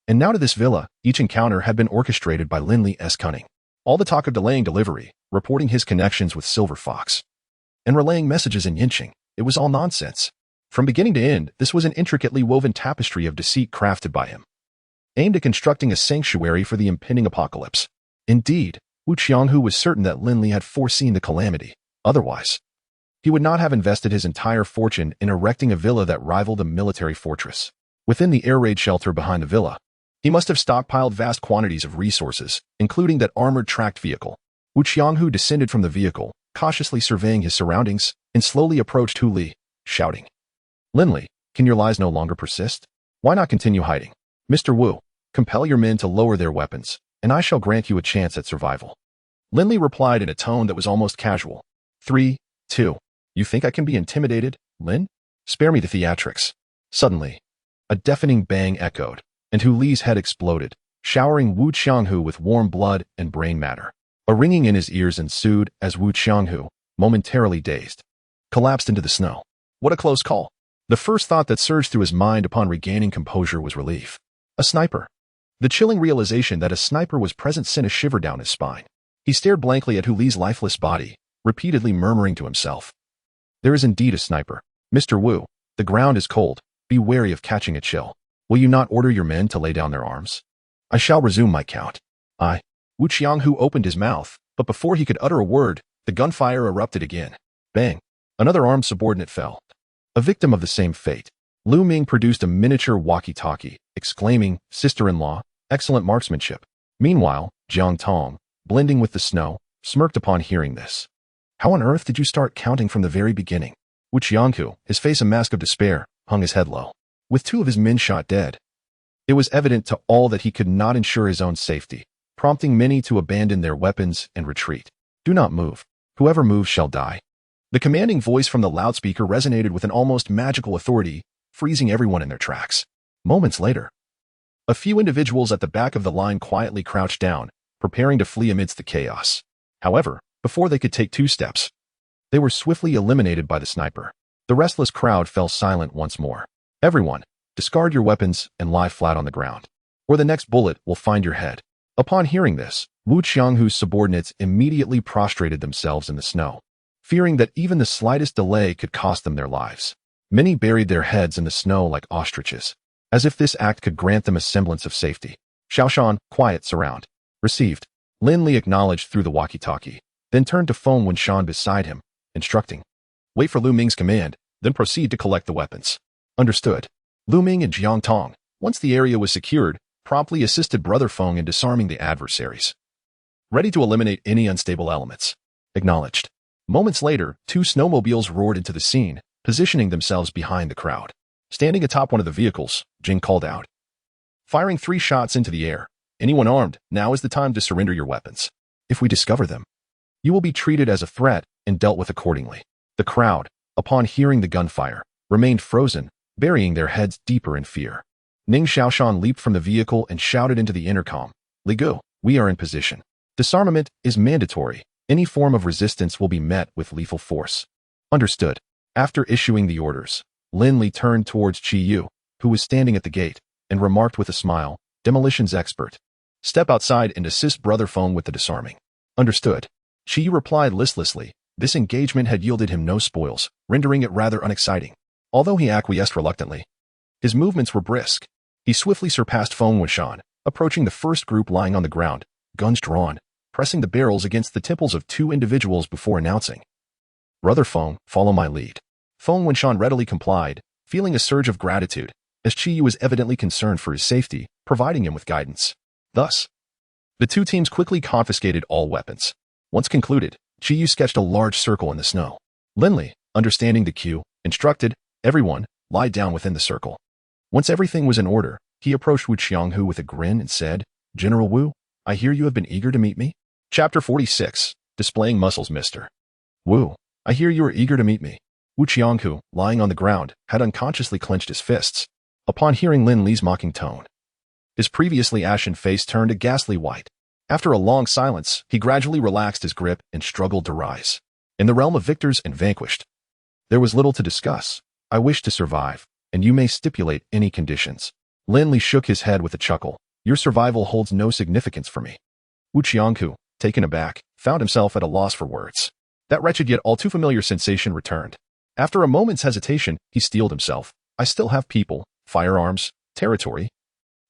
And now to this villa, each encounter had been orchestrated by Lin Li's cunning. All the talk of delaying delivery, reporting his connections with Silver Fox, and relaying messages in Yinqing, it was all nonsense. From beginning to end, this was an intricately woven tapestry of deceit crafted by him, aimed at constructing a sanctuary for the impending apocalypse. Indeed, Wu Qianghu was certain that Lin Li had foreseen the calamity. Otherwise, he would not have invested his entire fortune in erecting a villa that rivaled a military fortress. Within the air raid shelter behind the villa, he must have stockpiled vast quantities of resources, including that armored tracked vehicle. Wu Qianghu descended from the vehicle, cautiously surveying his surroundings, and slowly approached Hu Li, shouting, "Lin Li, can your lies no longer persist? Why not continue hiding? Mr. Wu, compel your men to lower their weapons, and I shall grant you a chance at survival." Lin Li replied in a tone that was almost casual. 3, 2. You think I can be intimidated, Lin? Spare me the theatrics. Suddenly, a deafening bang echoed, and Hu Li's head exploded, showering Wu Qianghu with warm blood and brain matter. A ringing in his ears ensued as Wu Qianghu, momentarily dazed, collapsed into the snow. What a close call. The first thought that surged through his mind upon regaining composure was relief. A sniper. The chilling realization that a sniper was present sent a shiver down his spine. He stared blankly at Hu Li's lifeless body, repeatedly murmuring to himself, "There is indeed a sniper. Mr. Wu, the ground is cold. Be wary of catching a chill. Will you not order your men to lay down their arms? I shall resume my count." Wu Qianghu opened his mouth, but before he could utter a word, the gunfire erupted again. Bang! Another armed subordinate fell. A victim of the same fate. Lu Ming produced a miniature walkie-talkie, exclaiming, "Sister-in-law, excellent marksmanship." Meanwhile, Jiang Tong, blending with the snow, smirked upon hearing this. "How on earth did you start counting from the very beginning?" Wu Qianghu, his face a mask of despair, hung his head low. With 2 of his men shot dead, it was evident to all that he could not ensure his own safety, prompting many to abandon their weapons and retreat. "Do not move. Whoever moves shall die." The commanding voice from the loudspeaker resonated with an almost magical authority, freezing everyone in their tracks. Moments later, a few individuals at the back of the line quietly crouched down, preparing to flee amidst the chaos. However, before they could take 2 steps, they were swiftly eliminated by the sniper. The restless crowd fell silent once more. "Everyone, discard your weapons and lie flat on the ground, or the next bullet will find your head." Upon hearing this, Wu Qianghu's subordinates immediately prostrated themselves in the snow, fearing that even the slightest delay could cost them their lives. Many buried their heads in the snow like ostriches, as if this act could grant them a semblance of safety. "Xiaoshan, quiet, surround." Received. Lin Li acknowledged through the walkie-talkie, then turned to Feng Wenshan beside him, instructing, "Wait for Lu Ming's command, then proceed to collect the weapons." Understood. Lu Ming and Jiang Tong, once the area was secured, promptly assisted Brother Feng in disarming the adversaries, ready to eliminate any unstable elements. Acknowledged. Moments later, 2 snowmobiles roared into the scene, positioning themselves behind the crowd. Standing atop one of the vehicles, Jing called out, firing 3 shots into the air. "Anyone armed, now is the time to surrender your weapons. If we discover them, you will be treated as a threat and dealt with accordingly." The crowd, upon hearing the gunfire, remained frozen, burying their heads deeper in fear. Ning Xiaoshan leaped from the vehicle and shouted into the intercom, "Li Gu, we are in position. Disarmament is mandatory. Any form of resistance will be met with lethal force." Understood. After issuing the orders, Lin Li turned towards Qi Yu, who was standing at the gate, and remarked with a smile, "Demolitions expert. Step outside and assist Brother Feng with the disarming." Understood. Qi Yu replied listlessly. This engagement had yielded him no spoils, rendering it rather unexciting. Although he acquiesced reluctantly, his movements were brisk. He swiftly surpassed Feng Wenshan, approaching the first group lying on the ground, guns drawn, pressing the barrels against the temples of 2 individuals before announcing, "Brother Feng, follow my lead." Feng Wenshan readily complied, feeling a surge of gratitude, as Qi Yu was evidently concerned for his safety, providing him with guidance. Thus, the 2 teams quickly confiscated all weapons. Once concluded, Qi Yu sketched a large circle in the snow. Lin Li, understanding the cue, instructed, "Everyone, lie down within the circle." Once everything was in order, he approached Wu Qianghu with a grin and said, "General Wu, I hear you have been eager to meet me?" Chapter 46, Displaying Muscles, Mr. Wu, I hear you are eager to meet me. Wu Qianghu, lying on the ground, had unconsciously clenched his fists. Upon hearing Lin Li's mocking tone, his previously ashen face turned a ghastly white. After a long silence, he gradually relaxed his grip and struggled to rise. In the realm of victors and vanquished, there was little to discuss. I wish to survive, and you may stipulate any conditions. Lin Li shook his head with a chuckle. Your survival holds no significance for me. Wu Qianghu, taken aback, found himself at a loss for words. That wretched yet all too familiar sensation returned. After a moment's hesitation, he steeled himself. I still have people, firearms, territory,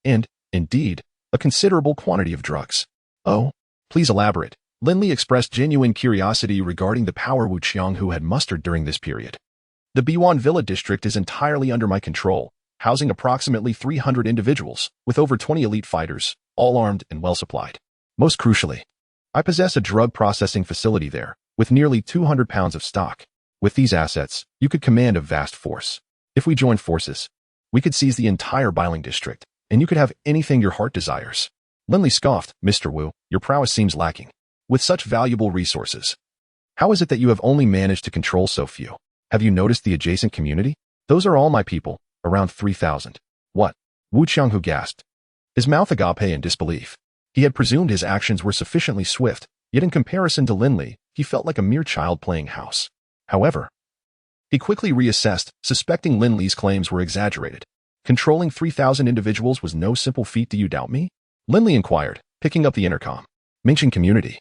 and, indeed, a considerable quantity of drugs. Oh, please elaborate. Lin Li expressed genuine curiosity regarding the power Wu Qianghu had mustered during this period. The Biwan Villa district is entirely under my control, housing approximately 300 individuals, with over 20 elite fighters, all armed and well supplied. Most crucially, I possess a drug processing facility there, with nearly 200 pounds of stock. With these assets, you could command a vast force. If we join forces, we could seize the entire Biling district, and you could have anything your heart desires. Lin Li scoffed. Mr. Wu, your prowess seems lacking. With such valuable resources, how is it that you have only managed to control so few? Have you noticed the adjacent community? Those are all my people, around 3,000. What? Wu Qianghu gasped, his mouth agape in disbelief. He had presumed his actions were sufficiently swift, yet in comparison to Lin Li, he felt like a mere child playing house. However, he quickly reassessed, suspecting Lin Li's claims were exaggerated. Controlling 3,000 individuals was no simple feat. Do you doubt me? Lin Li inquired, picking up the intercom. Mingxin community.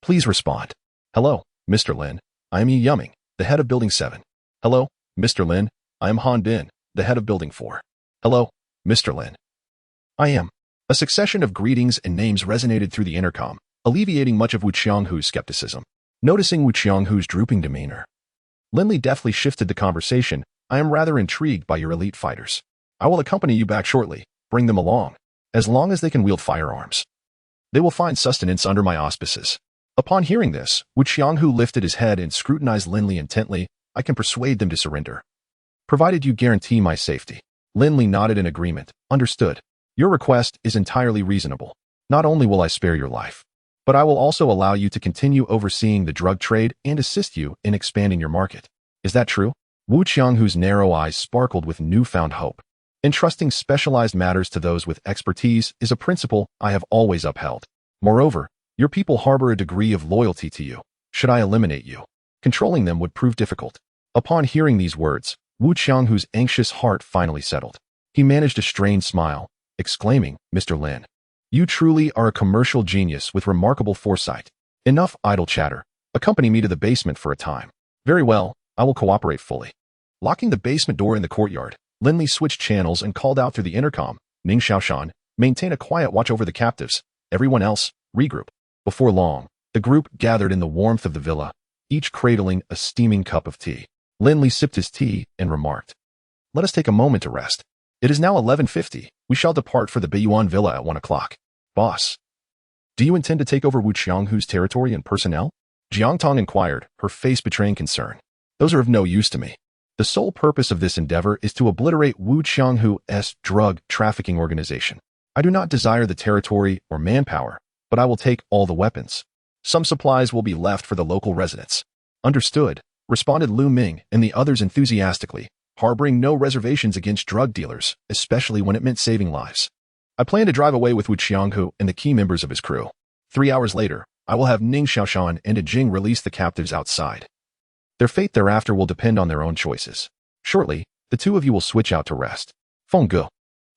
Please respond. Hello, Mr. Lin. I am Yi Yuming, the head of Building 7. Hello, Mr. Lin. I am Han Bin, the head of Building 4. Hello, Mr. Lin. I am. A succession of greetings and names resonated through the intercom, alleviating much of Wu Qianghu's skepticism. Noticing Wu Qianghu's drooping demeanor, Lin Li deftly shifted the conversation. I am rather intrigued by your elite fighters. I will accompany you back shortly. Bring them along. As long as they can wield firearms, they will find sustenance under my auspices. Upon hearing this, Wu Qianghu lifted his head and scrutinized Lin Li intently. I can persuade them to surrender, provided you guarantee my safety. Lin Li nodded in agreement. Understood. Your request is entirely reasonable. Not only will I spare your life, but I will also allow you to continue overseeing the drug trade and assist you in expanding your market. Is that true? Wu Qianghu's narrow eyes sparkled with newfound hope. Entrusting specialized matters to those with expertise is a principle I have always upheld. Moreover, your people harbor a degree of loyalty to you. Should I eliminate you, controlling them would prove difficult. Upon hearing these words, Wu Qianghu's anxious heart finally settled. He managed a strained smile, exclaiming, Mr. Lin, you truly are a commercial genius with remarkable foresight. Enough idle chatter. Accompany me to the basement for a time. Very well, I will cooperate fully. Locking the basement door in the courtyard, Lin Li switched channels and called out through the intercom, Ning Xiaoshan, maintain a quiet watch over the captives. Everyone else, regroup. Before long, the group gathered in the warmth of the villa, each cradling a steaming cup of tea. Lin Li sipped his tea and remarked, let us take a moment to rest. It is now 11:50. We shall depart for the Biwan Villa at 1 o'clock. Boss, do you intend to take over Wu Qianghu's territory and personnel? Jiang Tong inquired, her face betraying concern. Those are of no use to me. The sole purpose of this endeavor is to obliterate Wu Qianghu's drug trafficking organization. I do not desire the territory or manpower, but I will take all the weapons. Some supplies will be left for the local residents. Understood, responded Lu Ming and the others enthusiastically, harboring no reservations against drug dealers, especially when it meant saving lives. I plan to drive away with Wu Qianghu and the key members of his crew. 3 hours later, I will have Ning Xiaoshan and Jing release the captives outside. Their fate thereafter will depend on their own choices. Shortly, the two of you will switch out to rest. Feng Ge,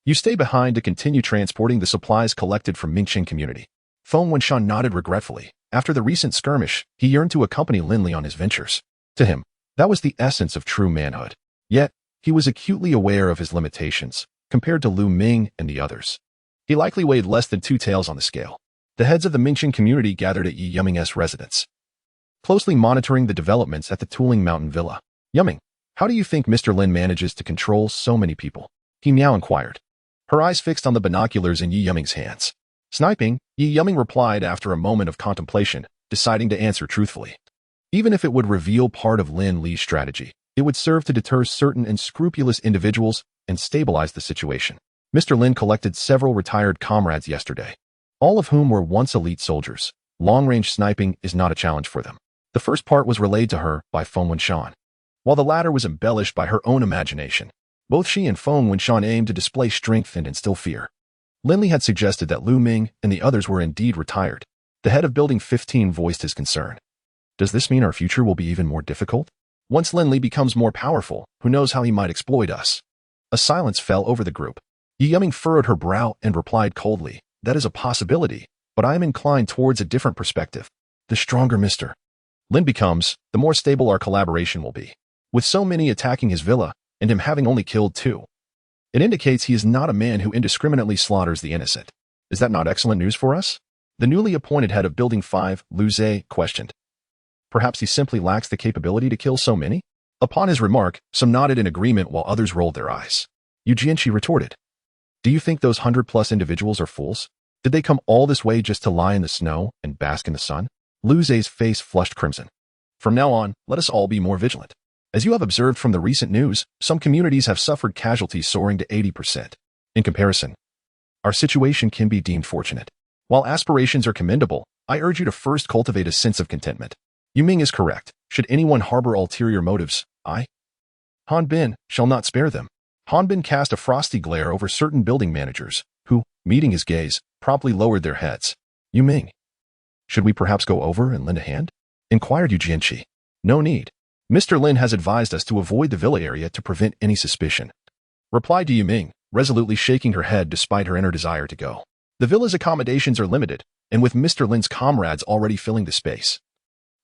you stay behind to continue transporting the supplies collected from Mingxin community. Feng Wenshan nodded regretfully. After the recent skirmish, he yearned to accompany Lin Li on his ventures. To him, that was the essence of true manhood. Yet, he was acutely aware of his limitations, compared to Lu Ming and the others. He likely weighed less than 2 taels on the scale. The heads of the Mingxin community gathered at Yi Yuming's residence, closely monitoring the developments at the Tuling Mountain Villa. Yuming, how do you think Mr. Lin manages to control so many people? He now inquired, her eyes fixed on the binoculars in Yi Yuming's hands. Sniping, Yi Yuming replied after a moment of contemplation, deciding to answer truthfully. Even if it would reveal part of Lin Li's strategy, it would serve to deter certain unscrupulous individuals and stabilize the situation. Mr. Lin collected several retired comrades yesterday, all of whom were once elite soldiers. Long-range sniping is not a challenge for them. The first part was relayed to her by Feng Wenshan, while the latter was embellished by her own imagination. Both she and Feng Wenshan aimed to display strength and instill fear. Lin Li had suggested that Lu Ming and the others were indeed retired. The head of Building 15 voiced his concern. Does this mean our future will be even more difficult? Once Lin Li becomes more powerful, who knows how he might exploit us? A silence fell over the group. Yi Yuming furrowed her brow and replied coldly, that is a possibility, but I am inclined towards a different perspective. The stronger Mr. Lin becomes, the more stable our collaboration will be. With so many attacking his villa, and him having only killed 2, it indicates he is not a man who indiscriminately slaughters the innocent. Is that not excellent news for us? The newly appointed head of Building 5, Lu Zhe, questioned. Perhaps he simply lacks the capability to kill so many? Upon his remark, some nodded in agreement while others rolled their eyes. Yu Jianqi retorted. Do you think those 100+ individuals are fools? Did they come all this way just to lie in the snow and bask in the sun? Lu Zhe's face flushed crimson. From now on, let us all be more vigilant. As you have observed from the recent news, some communities have suffered casualties soaring to 80%. In comparison, our situation can be deemed fortunate. While aspirations are commendable, I urge you to first cultivate a sense of contentment. Yu Ming is correct. Should anyone harbor ulterior motives, I, Han Bin, shall not spare them. Han Bin cast a frosty glare over certain building managers, who, meeting his gaze, promptly lowered their heads. Yu Ming, should we perhaps go over and lend a hand? Inquired Yu Jianqi. No need. Mr. Lin has advised us to avoid the villa area to prevent any suspicion. Replied Yu Ming, resolutely shaking her head despite her inner desire to go. The villa's accommodations are limited, and with Mr. Lin's comrades already filling the space,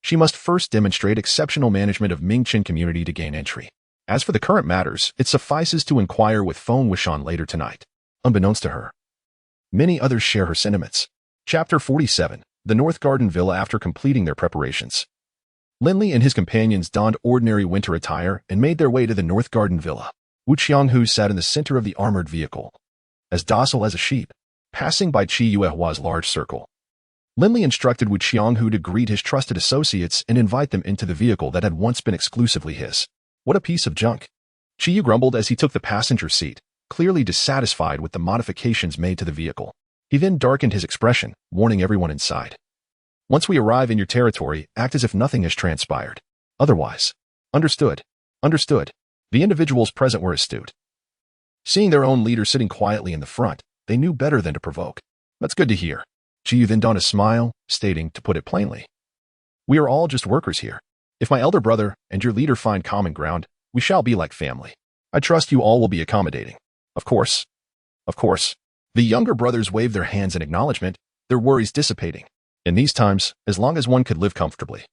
she must first demonstrate exceptional management of Mingchen community to gain entry. As for the current matters, it suffices to inquire with Feng Wuxian later tonight. Unbeknownst to her, many others share her sentiments. Chapter 47, The North Garden Villa. After completing their preparations, Lin Li and his companions donned ordinary winter attire and made their way to the North Garden Villa. Wu Qianghu sat in the center of the armored vehicle, as docile as a sheep, passing by Qi Yuehua's large circle. Lin Li instructed Wu Qianghu to greet his trusted associates and invite them into the vehicle that had once been exclusively his. What a piece of junk! Qi Yu grumbled as he took the passenger seat, clearly dissatisfied with the modifications made to the vehicle. He then darkened his expression, warning everyone inside. Once we arrive in your territory, act as if nothing has transpired. Otherwise. Understood. Understood. The individuals present were astute. Seeing their own leader sitting quietly in the front, they knew better than to provoke. That's good to hear. Qi Yu then donned a smile, stating, to put it plainly, we are all just workers here. If my elder brother and your leader find common ground, we shall be like family. I trust you all will be accommodating. Of course. Of course. The younger brothers waved their hands in acknowledgement, their worries dissipating. In these times, as long as one could live comfortably,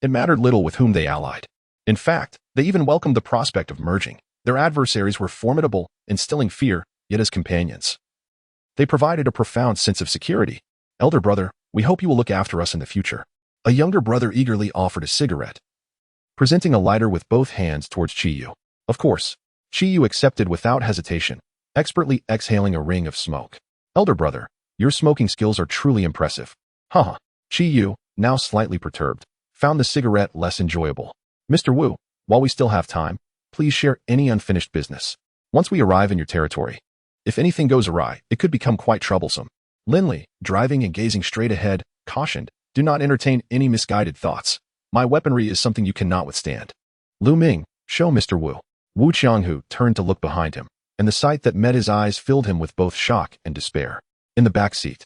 it mattered little with whom they allied. In fact, they even welcomed the prospect of merging. Their adversaries were formidable, instilling fear, yet as companions, they provided a profound sense of security. Elder brother, we hope you will look after us in the future. A younger brother eagerly offered a cigarette, presenting a lighter with both hands towards Qi Yu. Of course, Qi Yu accepted without hesitation, expertly exhaling a ring of smoke. Elder brother, your smoking skills are truly impressive. Haha. Qi Yu, now slightly perturbed, found the cigarette less enjoyable. Mr. Wu, while we still have time, please share any unfinished business. Once we arrive in your territory, if anything goes awry, it could become quite troublesome. Lin Li, driving and gazing straight ahead, cautioned, do not entertain any misguided thoughts. My weaponry is something you cannot withstand. Lu Ming, show Mr. Wu. Wu Qianghu turned to look behind him, and the sight that met his eyes filled him with both shock and despair. In the back seat,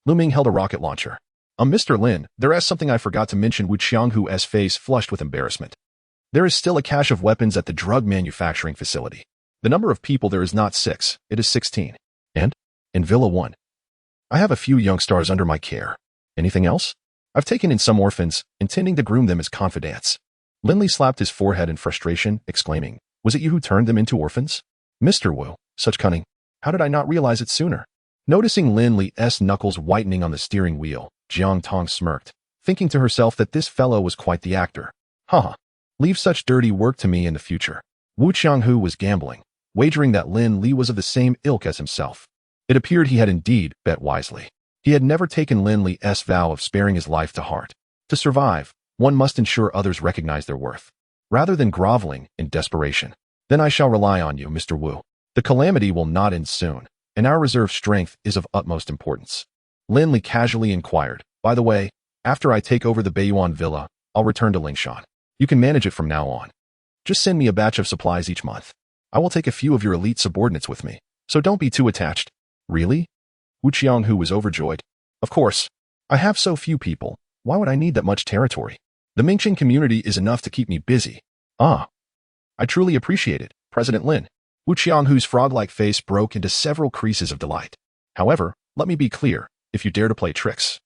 Lu Ming held a rocket launcher. Mr. Lin, there is something I forgot to mention. Wu Qianghu's face flushed with embarrassment. There is still a cache of weapons at the drug manufacturing facility. The number of people there is not 6, it is 16. And? In Villa 1. I have a few young stars under my care. Anything else? I've taken in some orphans, intending to groom them as confidants. Lin Li slapped his forehead in frustration, exclaiming, was it you who turned them into orphans? Mr. Wu, such cunning. How did I not realize it sooner? Noticing Lin Li's knuckles whitening on the steering wheel, Jiang Tong smirked, thinking to herself that this fellow was quite the actor. Haha. Leave such dirty work to me in the future. Wu Qianghu was gambling, wagering that Lin Li was of the same ilk as himself. It appeared he had indeed bet wisely. He had never taken Lin Li's vow of sparing his life to heart. To survive, one must ensure others recognize their worth, rather than groveling in desperation. Then I shall rely on you, Mr. Wu. The calamity will not end soon, and our reserve strength is of utmost importance. Lin Li casually inquired, by the way, after I take over the Beiyuan Villa, I'll return to Lingshan. You can manage it from now on. Just send me a batch of supplies each month. I will take a few of your elite subordinates with me, so don't be too attached. Really? Wu Qianghu was overjoyed. Of course. I have so few people. Why would I need that much territory? The Mingchen community is enough to keep me busy. Ah, I truly appreciate it, President Lin. Wu Qianghu's frog-like face broke into several creases of delight. However, let me be clear, if you dare to play tricks,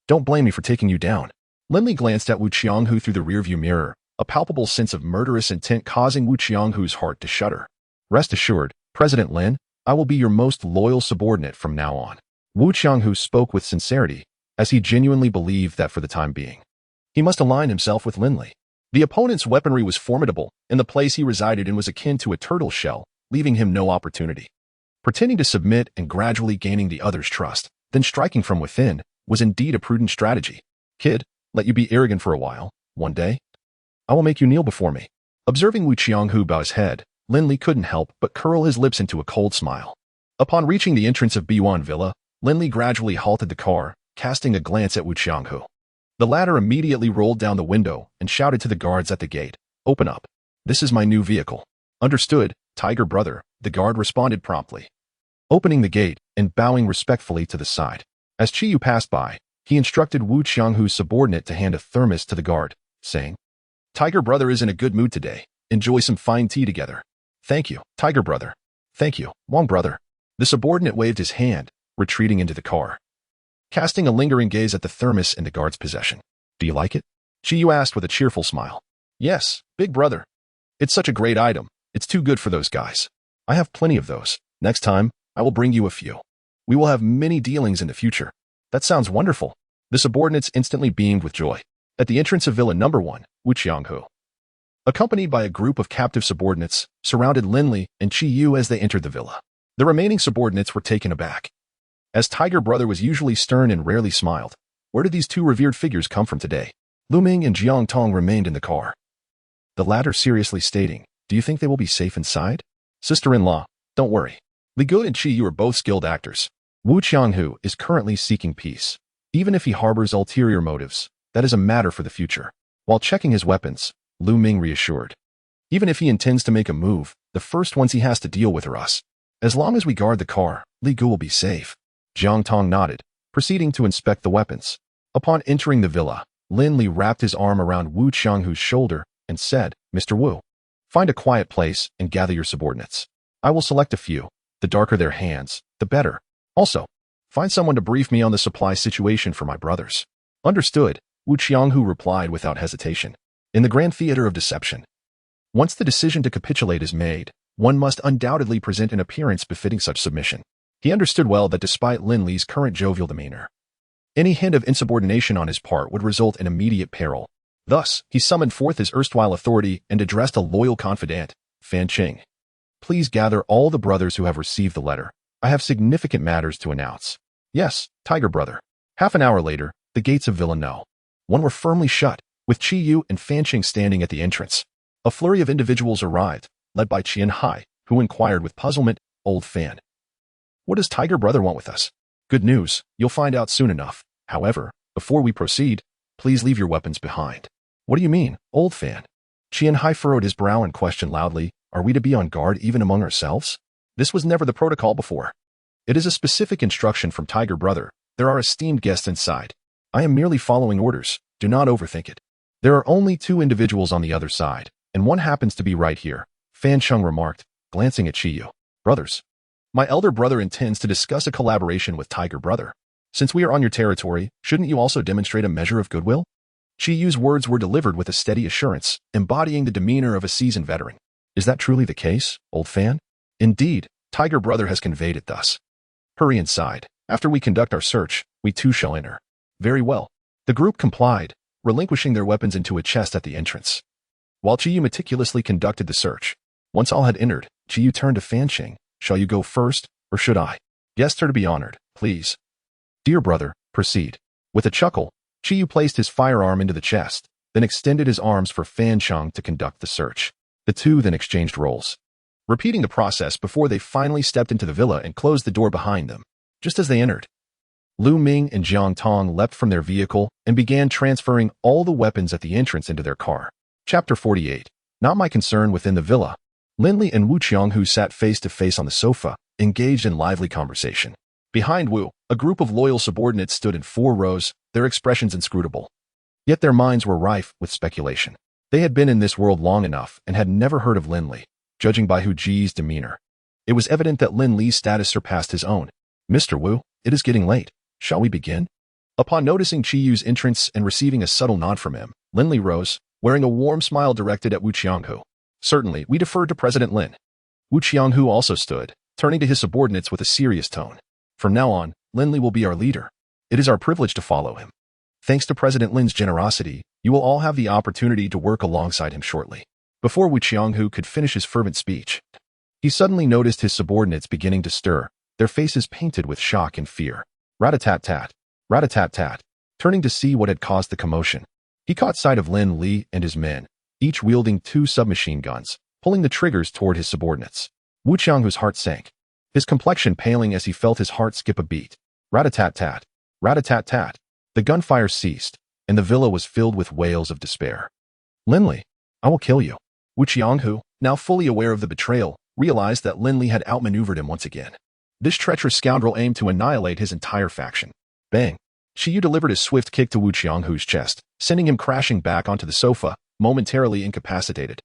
don't blame me for taking you down. Lin Li glanced at Wu Qianghu through the rearview mirror, a palpable sense of murderous intent causing Wu Qianghu's heart to shudder. Rest assured, President Lin, I will be your most loyal subordinate from now on. Wu Qianghu spoke with sincerity, as he genuinely believed that for the time being, he must align himself with Lin Li. The opponent's weaponry was formidable, and the place he resided in was akin to a turtle shell, leaving him no opportunity. Pretending to submit and gradually gaining the other's trust, then striking from within, was indeed a prudent strategy. Kid, let you be arrogant for a while. One day, I will make you kneel before me. Observing Wu Qianghu bow his head, Lin Li couldn't help but curl his lips into a cold smile. Upon reaching the entrance of Biyuan Villa, Lin Li gradually halted the car, casting a glance at Wu Qianghu. The latter immediately rolled down the window and shouted to the guards at the gate, "Open up. This is my new vehicle." "Understood, Tiger Brother," the guard responded promptly, opening the gate and bowing respectfully to the side. As Qiyu passed by, he instructed Wu Qianghu's subordinate to hand a thermos to the guard, saying, "Tiger Brother is in a good mood today. Enjoy some fine tea together." "Thank you, Tiger Brother." "Thank you, Wang Brother." The subordinate waved his hand, retreating into the car, casting a lingering gaze at the thermos in the guard's possession. "Do you like it?" Qiyu asked with a cheerful smile. "Yes, big brother. It's such a great item. It's too good for those guys. I have plenty of those. Next time, I will bring you a few. We will have many dealings in the future." "That sounds wonderful." The subordinates instantly beamed with joy. At the entrance of Villa Number 1, Wu Qianghu, accompanied by a group of captive subordinates, surrounded Lin Li and Qiyu as they entered the villa. The remaining subordinates were taken aback, as Tiger Brother was usually stern and rarely smiled. Where did these two revered figures come from today? Lu Ming and Jiang Tong remained in the car, the latter seriously stating, "Do you think they will be safe inside?" "Sister-in-law, don't worry. Li Gu and Qiyu are both skilled actors. Wu Qianghu is currently seeking peace. Even if he harbors ulterior motives, that is a matter for the future." While checking his weapons, Lu Ming reassured, "Even if he intends to make a move, the first ones he has to deal with are us. As long as we guard the car, Li Gu will be safe." Jiang Tong nodded, proceeding to inspect the weapons. Upon entering the villa, Lin Li wrapped his arm around Wu Qianghu's shoulder and said, "Mr. Wu, find a quiet place and gather your subordinates. I will select a few. The darker their hands, the better. Also, find someone to brief me on the supply situation for my brothers." "Understood," Wu Qianghu replied without hesitation. In the grand theater of deception, once the decision to capitulate is made, one must undoubtedly present an appearance befitting such submission. He understood well that despite Lin Li's current jovial demeanor, any hint of insubordination on his part would result in immediate peril. Thus, he summoned forth his erstwhile authority and addressed a loyal confidant, Fan Qing. "Please gather all the brothers who have received the letter. I have significant matters to announce." "Yes, Tiger Brother." Half an hour later, the gates of Villa No. 1 were firmly shut, with Qiyu and Fan Qing standing at the entrance. A flurry of individuals arrived, led by Qian Hai, who inquired with puzzlement, "Old Fan, what does Tiger Brother want with us?" "Good news, you'll find out soon enough. However, before we proceed, please leave your weapons behind." "What do you mean, Old Fan?" Qian Hai furrowed his brow and questioned loudly, "Are we to be on guard even among ourselves? This was never the protocol before." "It is a specific instruction from Tiger Brother. There are esteemed guests inside. I am merely following orders. Do not overthink it. There are only 2 individuals on the other side, and one happens to be right here," Fan Sheng remarked, glancing at Qiyu. "Brothers, my elder brother intends to discuss a collaboration with Tiger Brother. Since we are on your territory, shouldn't you also demonstrate a measure of goodwill?" Qiyu's words were delivered with a steady assurance, embodying the demeanor of a seasoned veteran. "Is that truly the case, Old Fan?" "Indeed, Tiger Brother has conveyed it thus." "Hurry inside. After we conduct our search, we too shall enter." "Very well." The group complied, relinquishing their weapons into a chest at the entrance, while Qiyu meticulously conducted the search. Once all had entered, Qiyu turned to Fan Qing. "Shall you go first, or should I?" "Guests are to be honored, please." "Dear brother, proceed." With a chuckle, Qiyu placed his firearm into the chest, then extended his arms for Fan Sheng to conduct the search. The two then exchanged roles, repeating the process before they finally stepped into the villa and closed the door behind them. Just as they entered, Lu Ming and Jiang Tong leapt from their vehicle and began transferring all the weapons at the entrance into their car. Chapter 48. Not my concern. Within the villa, Lin Li and Wu Qianghu sat face to face on the sofa, engaged in lively conversation. Behind Wu, a group of loyal subordinates stood in 4 rows, their expressions inscrutable. Yet their minds were rife with speculation. They had been in this world long enough and had never heard of Lin Li, judging by Hu Ji's demeanor. It was evident that Lin Li's status surpassed his own. Mr. Wu, it is getting late. Shall we begin? Upon noticing Qi Yu's entrance and receiving a subtle nod from him, Lin Li rose, wearing a warm smile directed at Wu Qianghu. Certainly, we defer to President Lin. Wu Qianghu also stood, turning to his subordinates with a serious tone. From now on, Lin Li will be our leader. It is our privilege to follow him. Thanks to President Lin's generosity, you will all have the opportunity to work alongside him shortly. Before Wu Qianghu could finish his fervent speech, he suddenly noticed his subordinates beginning to stir, their faces painted with shock and fear. Rat-a-tat-tat. Rat-a-tat-tat. Turning to see what had caused the commotion, he caught sight of Lin Li and his men, each wielding 2 submachine guns, pulling the triggers toward his subordinates. Wu Qianghu's heart sank, his complexion paling as he felt his heart skip a beat. Rat-a-tat-tat. Rat-a-tat-tat. The gunfire ceased, and the villa was filled with wails of despair. Lin Li, I will kill you. Wu Qianghu, now fully aware of the betrayal, realized that Lin Li had outmaneuvered him once again. This treacherous scoundrel aimed to annihilate his entire faction. Bang! Qi Yu delivered a swift kick to Wu Qianghu's chest, sending him crashing back onto the sofa, momentarily incapacitated.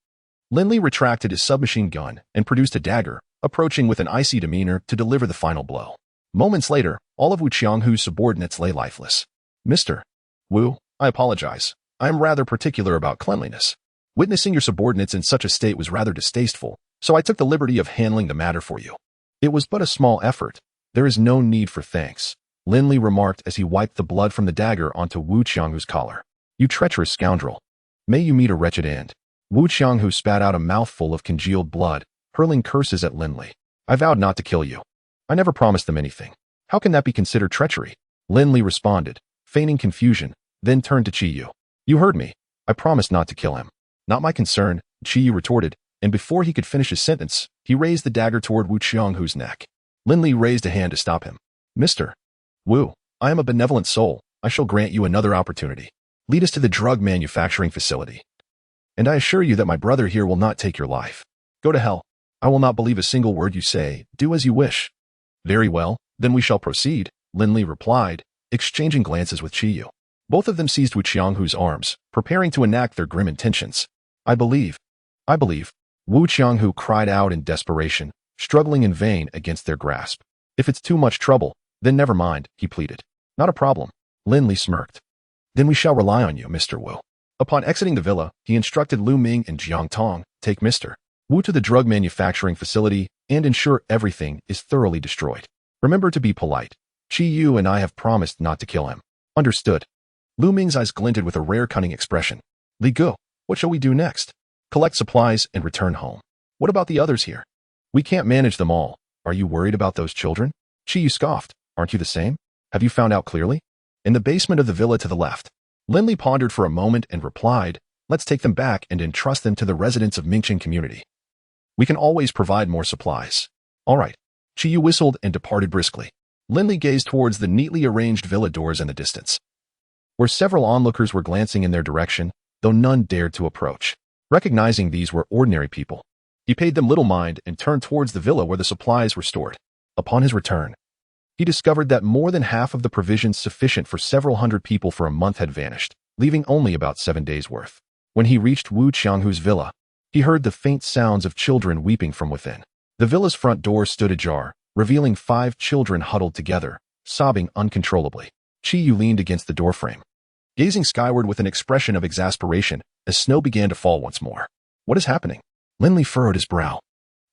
Lin Li retracted his submachine gun and produced a dagger, approaching with an icy demeanor to deliver the final blow. Moments later, all of Wu Qianghu's subordinates lay lifeless. Mr. Wu, I apologize. I am rather particular about cleanliness. Witnessing your subordinates in such a state was rather distasteful, so I took the liberty of handling the matter for you. It was but a small effort. There is no need for thanks, Lin Li remarked as he wiped the blood from the dagger onto Wu Qianghu's collar. You treacherous scoundrel. May you meet a wretched end. Wu Qianghu spat out a mouthful of congealed blood, hurling curses at Lin Li. I vowed not to kill you. I never promised them anything. How can that be considered treachery? Lin Li responded, feigning confusion, then turned to Qi Yu. You heard me. I promised not to kill him. Not my concern, Qi Yu retorted, and before he could finish his sentence, he raised the dagger toward Wu Qianghu's neck. Lin Li raised a hand to stop him. Mr. Wu, I am a benevolent soul. I shall grant you another opportunity. Lead us to the drug manufacturing facility. And I assure you that my brother here will not take your life. Go to hell. I will not believe a single word you say. Do as you wish. Very well, then we shall proceed, Lin Li replied, exchanging glances with Qi Yu. Both of them seized Wu Qianghu's arms, preparing to enact their grim intentions. I believe. Wu Qianghu cried out in desperation, struggling in vain against their grasp. If it's too much trouble, then never mind, he pleaded. Not a problem, Lin Li smirked. Then we shall rely on you, Mr. Wu. Upon exiting the villa, he instructed Lu Ming and Jiang Tong, take Mr. Wu to the drug manufacturing facility and ensure everything is thoroughly destroyed. Remember to be polite. Qi Yu and I have promised not to kill him. Understood. Lu Ming's eyes glinted with a rare cunning expression. Li Gu, what shall we do next? Collect supplies and return home. What about the others here? We can't manage them all. Are you worried about those children? Qi Yu scoffed. Aren't you the same? Have you found out clearly? In the basement of the villa to the left. Lin Li pondered for a moment and replied, let's take them back and entrust them to the residents of Mingqing community. We can always provide more supplies. All right. Qi Yu whistled and departed briskly. Lin Li gazed towards the neatly arranged villa doors in the distance, where several onlookers were glancing in their direction, though none dared to approach. Recognizing these were ordinary people, he paid them little mind and turned towards the villa where the supplies were stored. Upon his return, he discovered that more than half of the provisions sufficient for several hundred people for a month had vanished, leaving only about 7 days' worth. When he reached Wu Qianghu's villa, he heard the faint sounds of children weeping from within. The villa's front door stood ajar, revealing 5 children huddled together, sobbing uncontrollably. Qi Yu leaned against the doorframe, gazing skyward with an expression of exasperation as snow began to fall once more. What is happening? Lin Li furrowed his brow.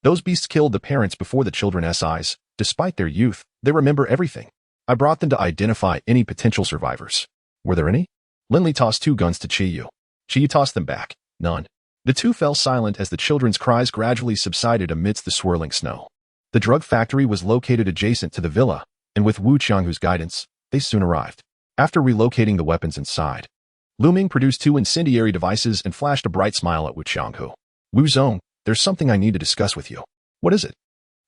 Those beasts killed the parents before the children's eyes. Despite their youth, they remember everything. I brought them to identify any potential survivors. Were there any? Lin Li tossed 2 guns to Qi Yu. Qi Yu tossed them back. None. The two fell silent as the children's cries gradually subsided amidst the swirling snow. The drug factory was located adjacent to the villa, and with Wu Qianghu's guidance, they soon arrived. After relocating the weapons inside, Lu Ming produced 2 incendiary devices and flashed a bright smile at Wu Qianghu. Wu Zong, there's something I need to discuss with you. What is it?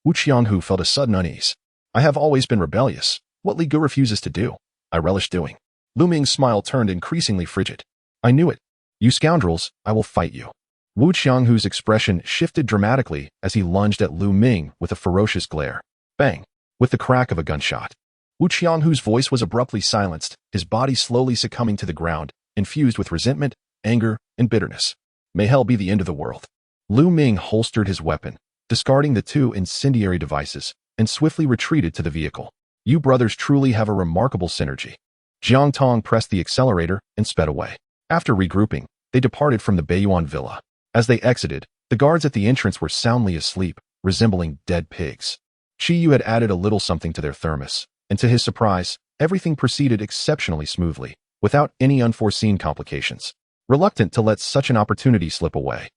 Wu Qianghu felt a sudden unease. I have always been rebellious. What Li Gu refuses to do, I relish doing. Lu Ming's smile turned increasingly frigid. I knew it. You scoundrels, I will fight you. Wu Qianghu's expression shifted dramatically as he lunged at Lu Ming with a ferocious glare. Bang! With the crack of a gunshot. Wu Qianghu's voice was abruptly silenced, his body slowly succumbing to the ground, infused with resentment, anger, and bitterness. May hell be the end of the world. Lu Ming holstered his weapon, discarding the two incendiary devices, and swiftly retreated to the vehicle. You brothers truly have a remarkable synergy. Jiang Tong pressed the accelerator and sped away. After regrouping, they departed from the Beiyuan villa. As they exited, the guards at the entrance were soundly asleep, resembling dead pigs. Chi Yu had added a little something to their thermos, and to his surprise, everything proceeded exceptionally smoothly, without any unforeseen complications. Reluctant to let such an opportunity slip away,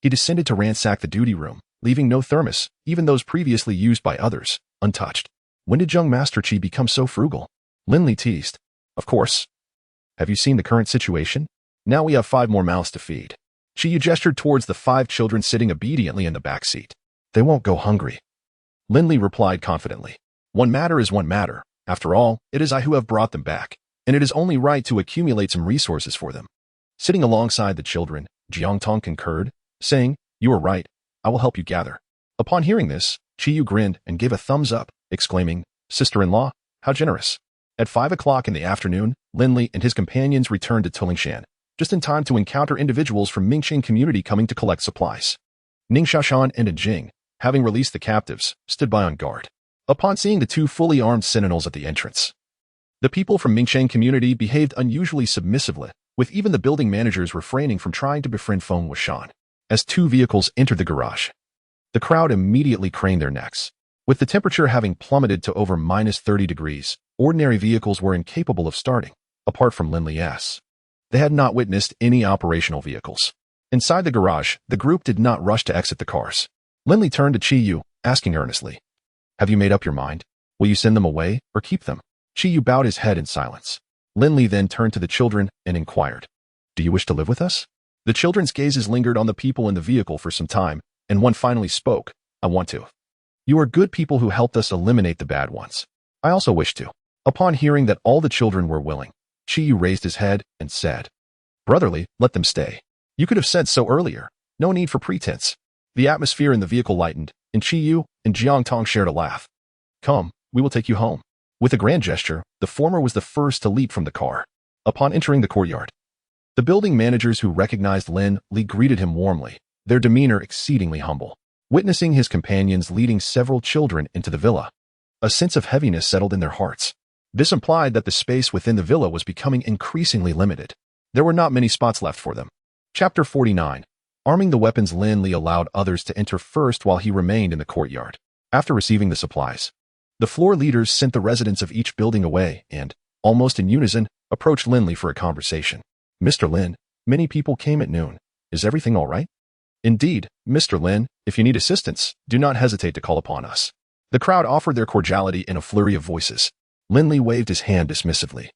he descended to ransack the duty room, leaving no thermos, even those previously used by others, untouched. When did young Master Chi become so frugal? Lin Li teased. Of course. Have you seen the current situation? Now we have 5 more mouths to feed. Chi Yu gestured towards the 5 children sitting obediently in the back seat. They won't go hungry. Lin Li replied confidently. One matter is one matter. After all, it is I who have brought them back, and it is only right to accumulate some resources for them. Sitting alongside the children, Jiang Tong concurred, saying, You are right. I will help you gather. Upon hearing this, Chi Yu grinned and gave a thumbs up, exclaiming, Sister-in-law, how generous. At 5 o'clock in the afternoon, Lin Li and his companions returned to Tulingshan, just in time to encounter individuals from Mingqiang community coming to collect supplies. Ning Shashan and Jing, having released the captives, stood by on guard. Upon seeing the 2 fully armed sentinels at the entrance, the people from Mingqiang community behaved unusually submissively, with even the building managers refraining from trying to befriend Feng Wuxian. As 2 vehicles entered the garage, the crowd immediately craned their necks. With the temperature having plummeted to over -30 degrees, ordinary vehicles were incapable of starting, apart from Lin Li's. They had not witnessed any operational vehicles. Inside the garage, the group did not rush to exit the cars. Lin Li turned to Chi Yu, asking earnestly, Have you made up your mind? Will you send them away or keep them? Chi Yu bowed his head in silence. Lin Li then turned to the children and inquired, Do you wish to live with us? The children's gazes lingered on the people in the vehicle for some time, and one finally spoke, I want to. You are good people who helped us eliminate the bad ones. I also wish to. Upon hearing that all the children were willing, Chi Yu raised his head and said, Brotherly, let them stay. You could have said so earlier. No need for pretense. The atmosphere in the vehicle lightened, and Chi Yu and Jiang Tong shared a laugh. Come, we will take you home. With a grand gesture, the former was the first to leap from the car. Upon entering the courtyard, the building managers who recognized Lin Li greeted him warmly, their demeanor exceedingly humble. Witnessing his companions leading several children into the villa, a sense of heaviness settled in their hearts. This implied that the space within the villa was becoming increasingly limited. There were not many spots left for them. Chapter 49. Arming the weapons, Lin Li allowed others to enter first while he remained in the courtyard. After receiving the supplies, the floor leaders sent the residents of each building away and, almost in unison, approached Lin Li for a conversation. Mr. Lin, many people came at noon. Is everything all right? Indeed, Mr. Lin, if you need assistance, do not hesitate to call upon us. The crowd offered their cordiality in a flurry of voices. Lin Li waved his hand dismissively,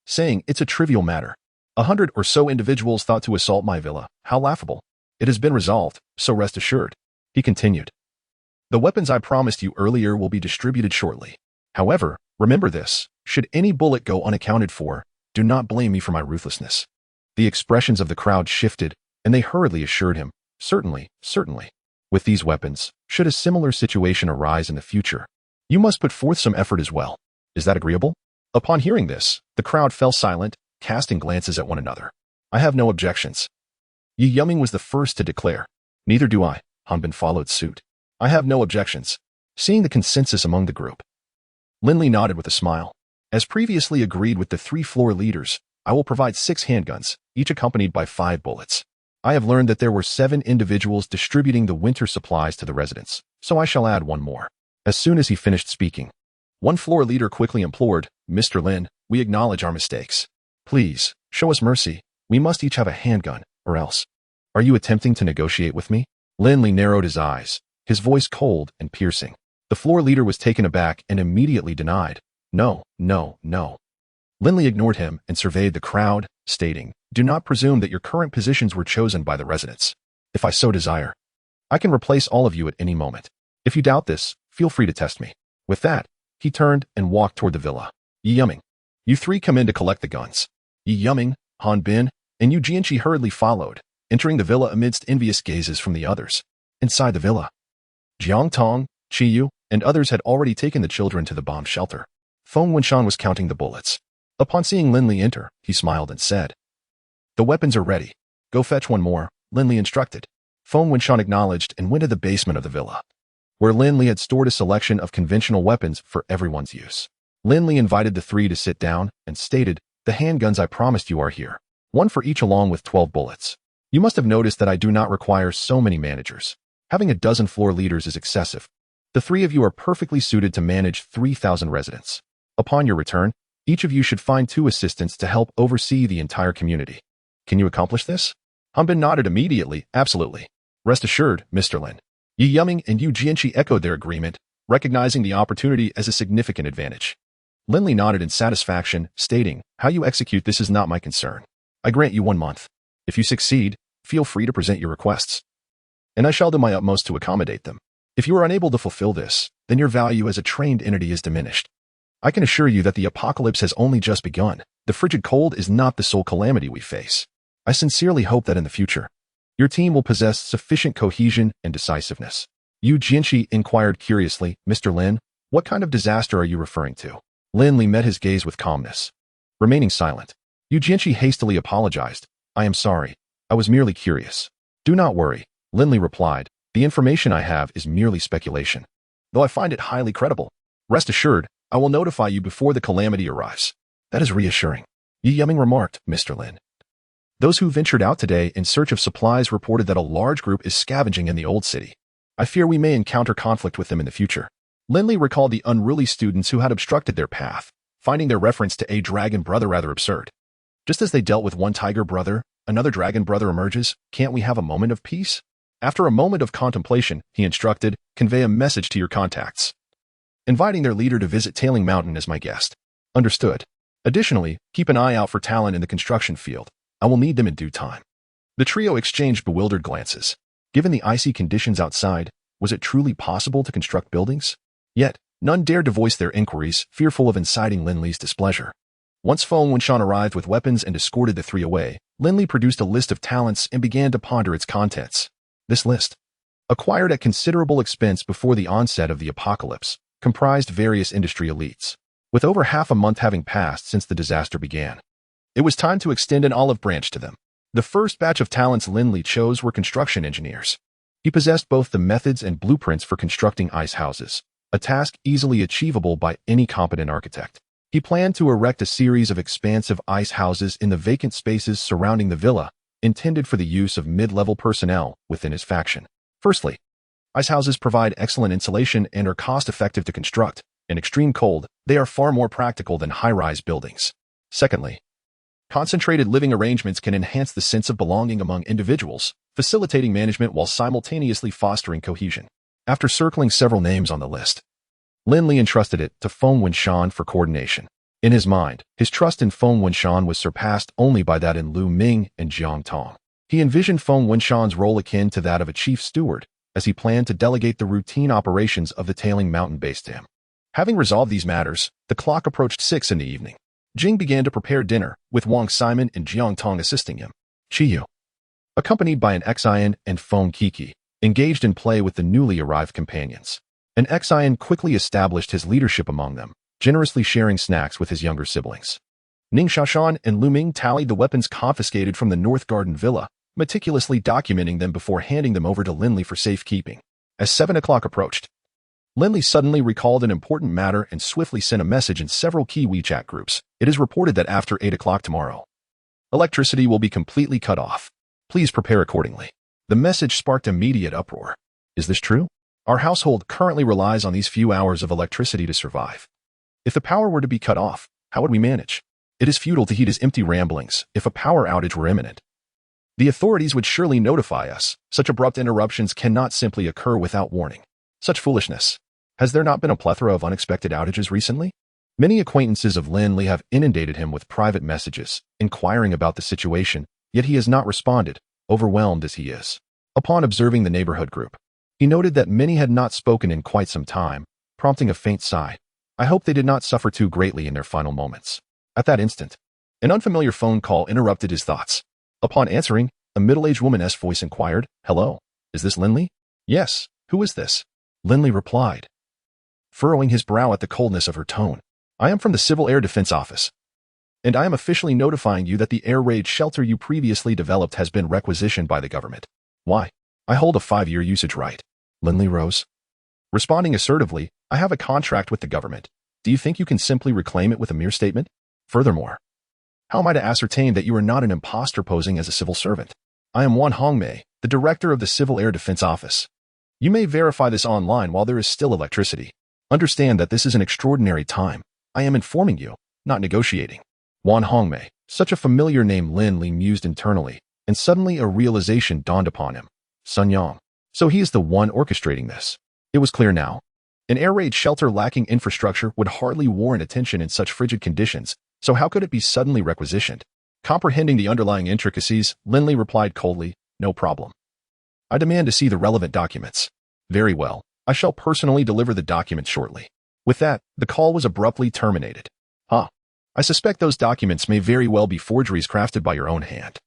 saying, It's a trivial matter. 100 or so individuals thought to assault my villa. How laughable. It has been resolved, so rest assured. He continued. The weapons I promised you earlier will be distributed shortly. However, remember this, should any bullet go unaccounted for, do not blame me for my ruthlessness. The expressions of the crowd shifted, and they hurriedly assured him, Certainly, certainly. With these weapons, should a similar situation arise in the future, you must put forth some effort as well. Is that agreeable? Upon hearing this, the crowd fell silent, casting glances at one another. I have no objections. Yi Yuming was the first to declare. Neither do I. Han Bin followed suit. I have no objections. Seeing the consensus among the group, Lin Li nodded with a smile. As previously agreed with the 3 floor leaders, I will provide 6 handguns, each accompanied by 5 bullets. I have learned that there were 7 individuals distributing the winter supplies to the residents, so I shall add 1 more. As soon as he finished speaking, one floor leader quickly implored, Mr. Lin, we acknowledge our mistakes. Please, show us mercy. We must each have a handgun, or else. Are you attempting to negotiate with me? Lin Li narrowed his eyes, his voice cold and piercing. The floor leader was taken aback and immediately denied. No, no, no. Lin Li ignored him and surveyed the crowd, stating, Do not presume that your current positions were chosen by the residents. If I so desire, I can replace all of you at any moment. If you doubt this, feel free to test me. With that, he turned and walked toward the villa. Yi Yuming, you 3 come in to collect the guns. Yi Yuming, Han Bin, and Yu Jianqi hurriedly followed, entering the villa amidst envious gazes from the others. Inside the villa, Jiang Tong, Chi Yu, and others had already taken the children to the bomb shelter. Feng Wunshan was counting the bullets. Upon seeing Lin Li enter, he smiled and said, The weapons are ready. Go fetch 1 more, Lin Li instructed. Feng Wenxian acknowledged and went to the basement of the villa, where Lin Li had stored a selection of conventional weapons for everyone's use. Lin Li invited the three to sit down and stated, "The handguns I promised you are here. One for each along with 12 bullets. You must have noticed that I do not require so many managers. Having a dozen floor leaders is excessive. The three of you are perfectly suited to manage 3,000 residents. Upon your return, each of you should find 2 assistants to help oversee the entire community. Can you accomplish this?" Han Bin nodded immediately. "Absolutely. Rest assured, Mr. Lin." Yi Yuming and Yu Jianqi echoed their agreement, recognizing the opportunity as a significant advantage. Lin Li nodded in satisfaction, stating, "How you execute this is not my concern. I grant you 1 month. If you succeed, feel free to present your requests, and I shall do my utmost to accommodate them. If you are unable to fulfill this, then your value as a trained entity is diminished. I can assure you that the apocalypse has only just begun. The frigid cold is not the sole calamity we face. I sincerely hope that in the future, your team will possess sufficient cohesion and decisiveness." Yu Jianqi inquired curiously, "Mr. Lin, what kind of disaster are you referring to?" Lin Li met his gaze with calmness, remaining silent. Yu Jianqi hastily apologized. "I am sorry. I was merely curious." "Do not worry," Lin Li replied. "The information I have is merely speculation, though I find it highly credible. Rest assured, I will notify you before the calamity arrives." "That is reassuring," Yi Yuming remarked, "Mr. Lin. Those who ventured out today in search of supplies reported that a large group is scavenging in the old city. I fear we may encounter conflict with them in the future." Lin Li recalled the unruly students who had obstructed their path, finding their reference to a dragon brother rather absurd. Just as they dealt with one tiger brother, another dragon brother emerges. "Can't we have a moment of peace?" After a moment of contemplation, he instructed, "Convey a message to your contacts, inviting their leader to visit Tailing Mountain as my guest." "Understood. Additionally, keep an eye out for talent in the construction field. I will need them in due time." The trio exchanged bewildered glances. Given the icy conditions outside, was it truly possible to construct buildings? Yet, none dared to voice their inquiries, fearful of inciting Lin Li's displeasure. Once Feng Wenxian arrived with weapons and escorted the three away, Lin Li produced a list of talents and began to ponder its contents. This list, acquired at considerable expense before the onset of the apocalypse, comprised various industry elites. With over half a month having passed since the disaster began, it was time to extend an olive branch to them. The first batch of talents Lin Li chose were construction engineers. He possessed both the methods and blueprints for constructing ice houses, a task easily achievable by any competent architect. He planned to erect a series of expansive ice houses in the vacant spaces surrounding the villa, intended for the use of mid-level personnel within his faction. Firstly, ice houses provide excellent insulation and are cost-effective to construct. In extreme cold, they are far more practical than high-rise buildings. Secondly, concentrated living arrangements can enhance the sense of belonging among individuals, facilitating management while simultaneously fostering cohesion. After circling several names on the list, Lin Li entrusted it to Feng Wenxian for coordination. In his mind, his trust in Feng Wenxian was surpassed only by that in Lu Ming and Jiang Tong. He envisioned Feng Wenxian's role akin to that of a chief steward, as he planned to delegate the routine operations of the Tailing Mountain base to him. Having resolved these matters, the clock approached 6 in the evening. Jing began to prepare dinner, with Wang Simon and Jiang Tong assisting him. Qiyu, accompanied by an Xian and Feng Kiki, engaged in play with the newly arrived companions. An Xian quickly established his leadership among them, generously sharing snacks with his younger siblings. Ning Shashan and Lu Ming tallied the weapons confiscated from the North Garden Villa, meticulously documenting them before handing them over to Lin Li for safekeeping. As 7 o'clock approached, Lin Li suddenly recalled an important matter and swiftly sent a message in several key WeChat groups. "It is reported that after 8 o'clock tomorrow, electricity will be completely cut off. Please prepare accordingly." The message sparked immediate uproar. Is this true? Our household currently relies on these few hours of electricity to survive. If the power were to be cut off, how would we manage? It is futile to heed his empty ramblings if a power outage were imminent. The authorities would surely notify us. Such abrupt interruptions cannot simply occur without warning. Such foolishness. Has there not been a plethora of unexpected outages recently? Many acquaintances of Lin Li have inundated him with private messages, inquiring about the situation, yet he has not responded, overwhelmed as he is. Upon observing the neighborhood group, he noted that many had not spoken in quite some time, prompting a faint sigh. I hope they did not suffer too greatly in their final moments. At that instant, an unfamiliar phone call interrupted his thoughts. Upon answering, a middle-aged woman's voice inquired, "Hello, is this Lin Li?" "Yes, who is this?" Lin Li replied, furrowing his brow at the coldness of her tone. "I am from the Civil Air Defense Office. And I am officially notifying you that the air raid shelter you previously developed has been requisitioned by the government. Why? I hold a 5-year usage right. Lin Li rose. Responding assertively, I have a contract with the government. Do you think you can simply reclaim it with a mere statement? Furthermore, how am I to ascertain that you are not an imposter posing as a civil servant? I am Wan Hongmei, the director of the Civil Air Defense Office. You may verify this online while there is still electricity. Understand that this is an extraordinary time. I am informing you, not negotiating. Wan Hongmei, such a familiar name. Lin Li mused internally, and suddenly a realization dawned upon him. Sun Yang. So he is the one orchestrating this. It was clear now. An air raid shelter lacking infrastructure would hardly warrant attention in such frigid conditions, so how could it be suddenly requisitioned? Comprehending the underlying intricacies, Lin Li replied coldly, no problem. I demand to see the relevant documents. Very well, I shall personally deliver the documents shortly. With that, the call was abruptly terminated. I suspect those documents may very well be forgeries crafted by your own hand.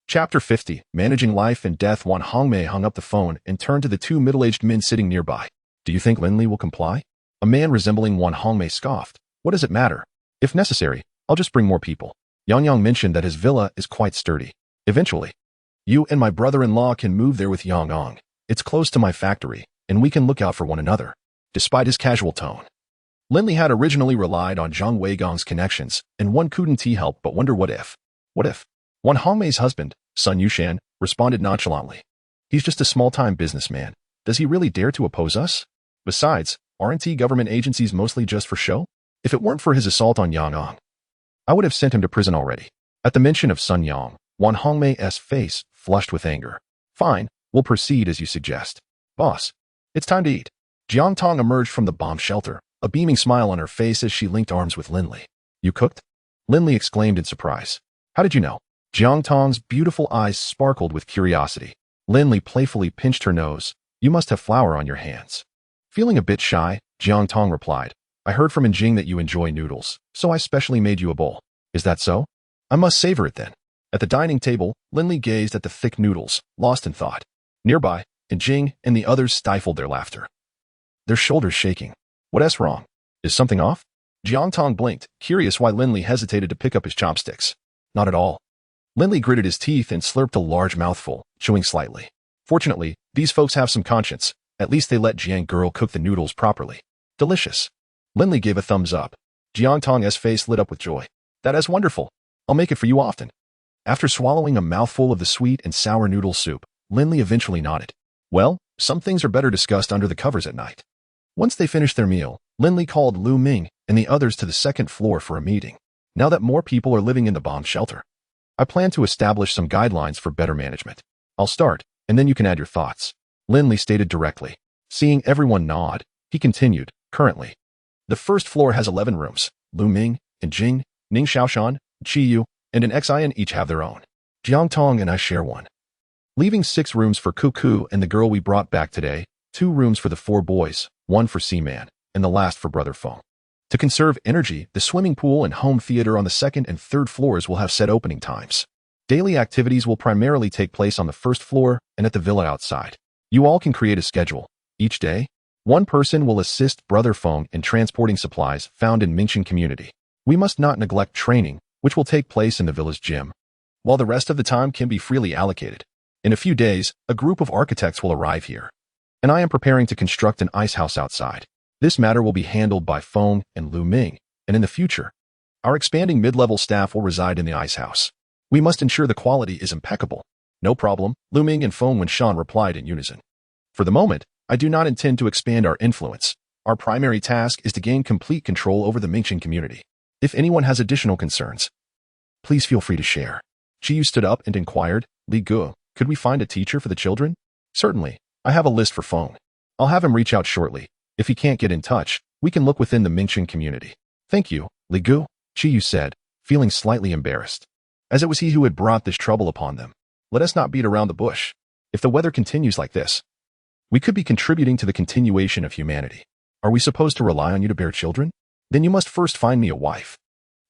Chapter 50, Managing Life and Death. Wan Hongmei hung up the phone and turned to the two middle-aged men sitting nearby. Do you think Lin Li will comply? A man resembling Wan Hongmei scoffed. What does it matter? If necessary, I'll just bring more people. Yang Yang mentioned that his villa is quite sturdy. Eventually, you and my brother-in-law can move there with Yang Yang. It's close to my factory, and we can look out for one another. Despite his casual tone, Lin Li had originally relied on Zhang Weigong's connections, and one couldn't help but wonder what if. What if? Wan Hongmei's husband, Sun Yushan, responded nonchalantly. He's just a small-time businessman. Does he really dare to oppose us? Besides, aren't government agencies mostly just for show? If it weren't for his assault on Yang Yang, I would have sent him to prison already. At the mention of Sun Yang, Wan Hongmei's face flushed with anger. Fine, we'll proceed as you suggest. Boss, it's time to eat. Jiang Tong emerged from the bomb shelter, a beaming smile on her face as she linked arms with Lin Li. You cooked? Lin Li exclaimed in surprise. How did you know? Jiang Tong's beautiful eyes sparkled with curiosity. Lin Li playfully pinched her nose. You must have flour on your hands. Feeling a bit shy, Jiang Tong replied. I heard from Jing that you enjoy noodles, so I specially made you a bowl. Is that so? I must savor it then. At the dining table, Lin Li gazed at the thick noodles, lost in thought. Nearby, Jing and the others stifled their laughter, their shoulders shaking. What's wrong? Is something off? Jiang Tong blinked, curious why Lin Li hesitated to pick up his chopsticks. Not at all. Lin Li gritted his teeth and slurped a large mouthful, chewing slightly. Fortunately, these folks have some conscience. At least they let Jiang girl cook the noodles properly. Delicious. Lin Li gave a thumbs up. Jiang Tong's face lit up with joy. That is wonderful. I'll make it for you often. After swallowing a mouthful of the sweet and sour noodle soup, Lin Li eventually nodded. Well, some things are better discussed under the covers at night. Once they finished their meal, Lin Li called Lu Ming and the others to the second floor for a meeting. Now that more people are living in the bomb shelter, I plan to establish some guidelines for better management. I'll start, and then you can add your thoughts. Lin Li stated directly. Seeing everyone nod, he continued, currently, the first floor has 11 rooms. Lu Ming and Jing, Ning Xiaoshan, Qi Yu, and an Xin each have their own. Jiang Tong and I share one. Leaving 6 rooms for Cuckoo and the girl we brought back today, 2 rooms for the 4 boys, 1 for Seaman, and the last for Brother Feng. To conserve energy, the swimming pool and home theater on the 2nd and 3rd floors will have set opening times. Daily activities will primarily take place on the 1st floor and at the villa outside. You all can create a schedule. Each day, one person will assist Brother Feng in transporting supplies found in Mingqian community. We must not neglect training, which will take place in the villa's gym, while the rest of the time can be freely allocated. In a few days, a group of architects will arrive here, and I am preparing to construct an ice house outside. This matter will be handled by Feng and Lu Ming, and in the future, our expanding mid-level staff will reside in the ice house. We must ensure the quality is impeccable. No problem, Lu Ming and Feng Wenshan replied in unison. For the moment, I do not intend to expand our influence. Our primary task is to gain complete control over the Mingqian community. If anyone has additional concerns, please feel free to share. Qiyu stood up and inquired, Li Gu, could we find a teacher for the children? Certainly, I have a list for Feng. I'll have him reach out shortly. If he can't get in touch, we can look within the Mingqian community. Thank you, Li Gu, Qiyu said, feeling slightly embarrassed, as it was he who had brought this trouble upon them. Let us not beat around the bush. If the weather continues like this, we could be contributing to the continuation of humanity. Are we supposed to rely on you to bear children? Then you must first find me a wife.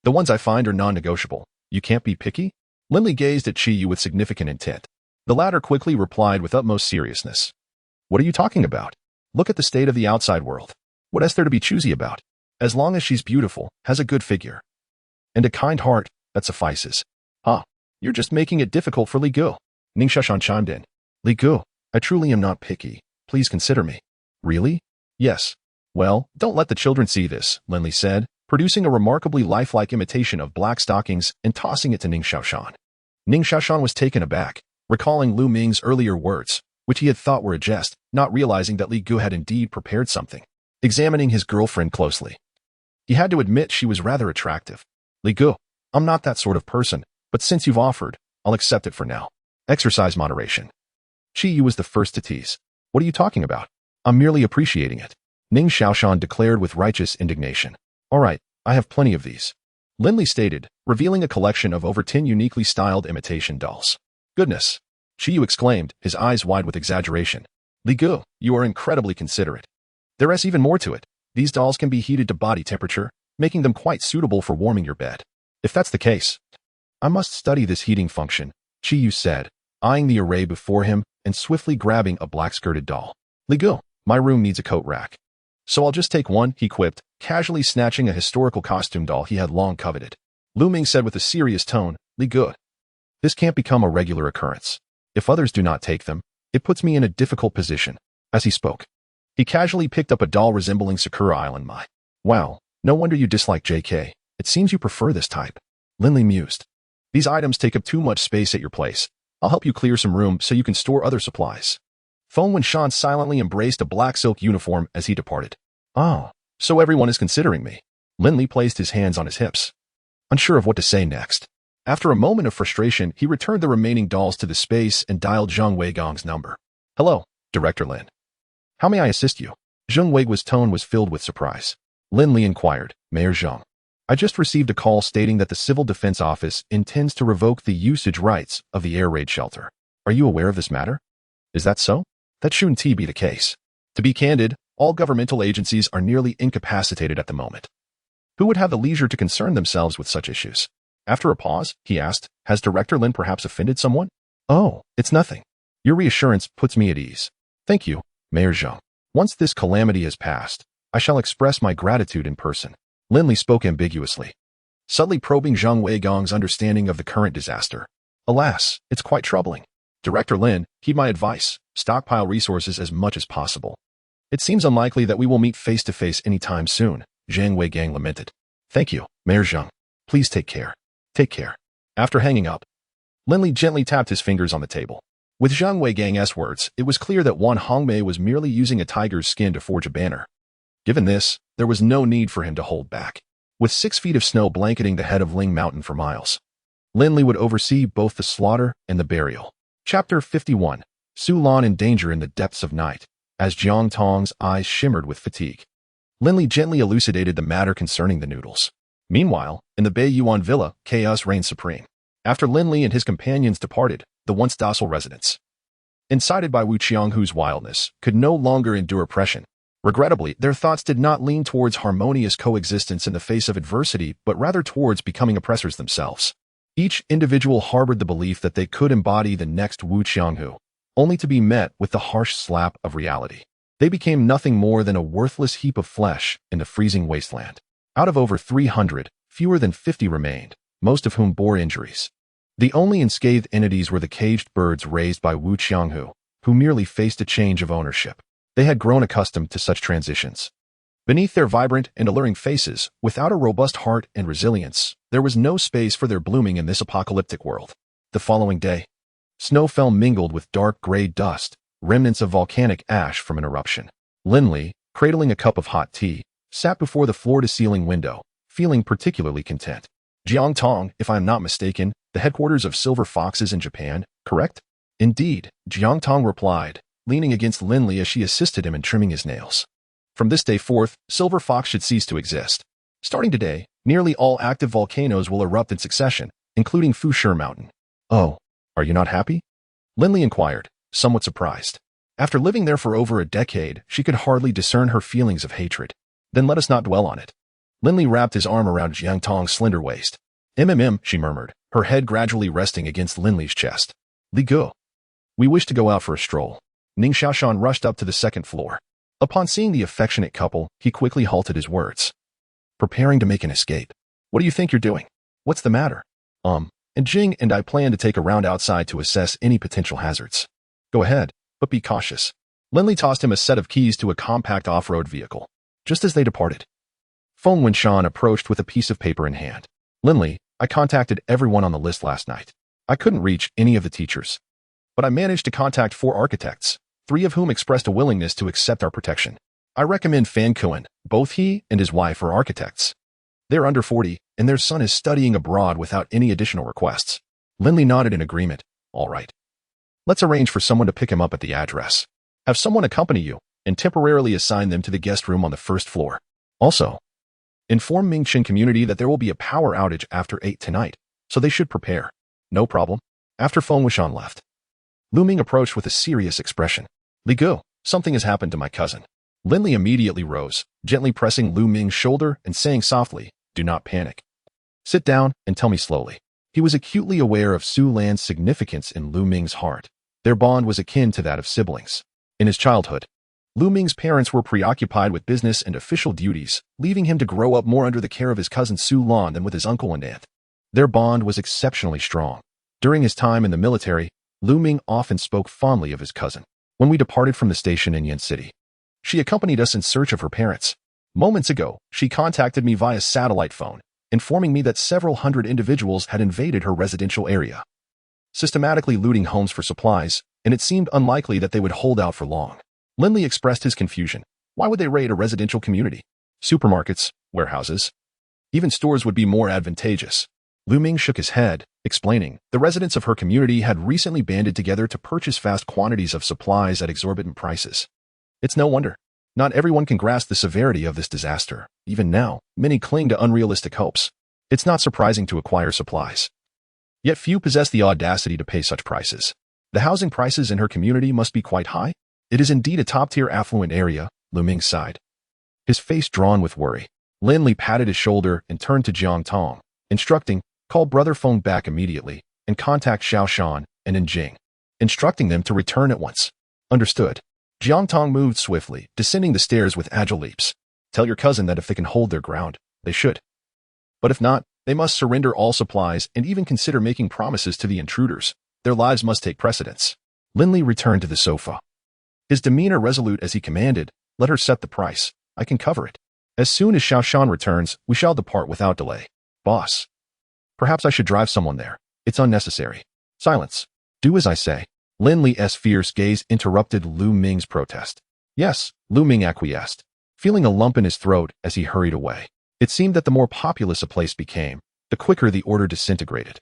The ones I find are non-negotiable. You can't be picky? Lin Li gazed at Qiyu with significant intent. The latter quickly replied with utmost seriousness. What are you talking about? Look at the state of the outside world. What is there to be choosy about? As long as she's beautiful, has a good figure, and a kind heart, that suffices. Ah, you're just making it difficult for Li Gu. Ning Xiaoshan chimed in. Li Gu, I truly am not picky. Please consider me. Really? Yes. Well, don't let the children see this, Lin Li said, producing a remarkably lifelike imitation of black stockings and tossing it to Ning Xiaoshan. Ning Xiaoshan was taken aback, recalling Lu Ming's earlier words, which he had thought were a jest, not realizing that Li Gu had indeed prepared something. Examining his girlfriend closely, he had to admit she was rather attractive. Li Gu, I'm not that sort of person, but since you've offered, I'll accept it for now. Exercise moderation. Qi Yu was the first to tease. What are you talking about? I'm merely appreciating it. Ning Xiaoshan declared with righteous indignation. All right, I have plenty of these. Lin Li stated, revealing a collection of over 10 uniquely styled imitation dolls. Goodness! Qi Yu exclaimed, his eyes wide with exaggeration. Li Gu, you are incredibly considerate. There is even more to it. These dolls can be heated to body temperature, making them quite suitable for warming your bed. If that's the case, I must study this heating function, Qi Yu said, eyeing the array before him and swiftly grabbing a black-skirted doll. Li Gu, my room needs a coat rack. So I'll just take one, he quipped, casually snatching a historical costume doll he had long coveted. Lu Ming said with a serious tone, Li Gu, this can't become a regular occurrence. If others do not take them, it puts me in a difficult position. As he spoke, he casually picked up a doll resembling Sakura Island Mai. Wow, no wonder you dislike JK. It seems you prefer this type. Lin Li mused. These items take up too much space at your place. I'll help you clear some room so you can store other supplies. Feng Wenshan silently embraced a black silk uniform as he departed. Oh, so everyone is considering me. Lin Li placed his hands on his hips, unsure of what to say next. After a moment of frustration, he returned the remaining dolls to the space and dialed Zhang Weigong's number. Hello, Director Lin. How may I assist you? Zhang Weigong's tone was filled with surprise. Lin Li inquired, Mayor Zhang. I just received a call stating that the Civil Defense Office intends to revoke the usage rights of the air raid shelter. Are you aware of this matter? Is that so? That shouldn't be the case. To be candid, all governmental agencies are nearly incapacitated at the moment. Who would have the leisure to concern themselves with such issues? After a pause, he asked, has Director Lin perhaps offended someone? Oh, it's nothing. Your reassurance puts me at ease. Thank you, Mayor Zhang. Once this calamity has passed, I shall express my gratitude in person. Lin Li spoke ambiguously, subtly probing Zhang Weigong's understanding of the current disaster. Alas, it's quite troubling. Director Lin, heed my advice. Stockpile resources as much as possible. It seems unlikely that we will meet face-to-face anytime soon, Zhang Weigang lamented. Thank you, Mayor Zhang. Please take care. Take care. After hanging up, Lin Li gently tapped his fingers on the table. With Zhang Weigang's words, it was clear that Wan Hongmei was merely using a tiger's skin to forge a banner. Given this, there was no need for him to hold back. With 6 feet of snow blanketing the head of Ling Mountain for miles, Lin Li would oversee both the slaughter and the burial. Chapter 51. Su Lan in danger in the depths of night. As Jiang Tong's eyes shimmered with fatigue, Lin Li gently elucidated the matter concerning the noodles. Meanwhile, in the Bei Yuan villa, chaos reigned supreme. After Lin Li and his companions departed, the once docile residents, incited by Wu Qianghu's wildness, could no longer endure oppression. Regrettably, their thoughts did not lean towards harmonious coexistence in the face of adversity, but rather towards becoming oppressors themselves. Each individual harbored the belief that they could embody the next Wu Qianghu, only to be met with the harsh slap of reality. They became nothing more than a worthless heap of flesh in the freezing wasteland. Out of over 300, fewer than 50 remained, most of whom bore injuries. The only unscathed entities were the caged birds raised by Wu Qianghu, who merely faced a change of ownership. They had grown accustomed to such transitions. Beneath their vibrant and alluring faces, without a robust heart and resilience, there was no space for their blooming in this apocalyptic world. The following day, snow fell mingled with dark gray dust, remnants of volcanic ash from an eruption. Lin Li, cradling a cup of hot tea, sat before the floor-to-ceiling window, feeling particularly content. Jiang Tong, if I am not mistaken, the headquarters of Silver Foxes in Japan, correct? Indeed, Jiang Tong replied, leaning against Lin Li as she assisted him in trimming his nails. From this day forth, Silver Fox should cease to exist. Starting today, nearly all active volcanoes will erupt in succession, including Fusher Mountain. Oh, are you not happy? Lin Li inquired, somewhat surprised. After living there for over a decade, she could hardly discern her feelings of hatred. Then let us not dwell on it. Lin Li wrapped his arm around Jiang Tong's slender waist. She murmured, her head gradually resting against Lin Li's chest. Li Gu. We wish to go out for a stroll. Ning Xiaoshan rushed up to the second floor. Upon seeing the affectionate couple, he quickly halted his words. Preparing to make an escape. What do you think you're doing? What's the matter? And Jing and I plan to take a round outside to assess any potential hazards. Go ahead, but be cautious. Lin Li tossed him a set of keys to a compact off-road vehicle. Just as they departed, Feng Wenshan approached with a piece of paper in hand. Lin Li, I contacted everyone on the list last night. I couldn't reach any of the teachers, but I managed to contact 4 architects, 3 of whom expressed a willingness to accept our protection. I recommend Fan Kuan. Both he and his wife are architects. They're under 40, and their son is studying abroad without any additional requests. Lin Li nodded in agreement. All right. Let's arrange for someone to pick him up at the address. Have someone accompany you, and temporarily assign them to the guest room on the first floor. Also, inform Mingchen community that there will be a power outage after 8 tonight, so they should prepare. No problem. After Feng Wuxian left, Lu Ming approached with a serious expression. Li Gu, something has happened to my cousin. Lin Li immediately rose, gently pressing Lu Ming's shoulder and saying softly, do not panic. Sit down and tell me slowly. He was acutely aware of Su Lan's significance in Lu Ming's heart. Their bond was akin to that of siblings. In his childhood, Lu Ming's parents were preoccupied with business and official duties, leaving him to grow up more under the care of his cousin Su Lan than with his uncle and aunt. Their bond was exceptionally strong. During his time in the military, Lu Ming often spoke fondly of his cousin. When we departed from the station in Yin City, she accompanied us in search of her parents. Moments ago, she contacted me via satellite phone, informing me that several hundred individuals had invaded her residential area, systematically looting homes for supplies, and it seemed unlikely that they would hold out for long. Lin Li expressed his confusion. Why would they raid a residential community? Supermarkets, warehouses, even stores would be more advantageous. Lu Ming shook his head, explaining, the residents of her community had recently banded together to purchase vast quantities of supplies at exorbitant prices. It's no wonder. Not everyone can grasp the severity of this disaster. Even now, many cling to unrealistic hopes. It's not surprising to acquire supplies. Yet few possess the audacity to pay such prices. The housing prices in her community must be quite high. It is indeed a top-tier affluent area, Lu Ming sighed, his face drawn with worry. Lin Li patted his shoulder and turned to Jiang Tong, instructing, call Brother Feng back immediately and contact Xiao Shan and Yin Jing, instructing them to return at once. Understood. Jiang Tong moved swiftly, descending the stairs with agile leaps. Tell your cousin that if they can hold their ground, they should. But if not, they must surrender all supplies and even consider making promises to the intruders. Their lives must take precedence. Lin Li returned to the sofa, his demeanor resolute as he commanded, let her set the price. I can cover it. As soon as Xiao Shan returns, we shall depart without delay. Boss. Perhaps I should drive someone there. It's unnecessary. Silence. Do as I say. Lin Li's fierce gaze interrupted Lu Ming's protest. Yes, Lu Ming acquiesced, feeling a lump in his throat as he hurried away. It seemed that the more populous a place became, the quicker the order disintegrated.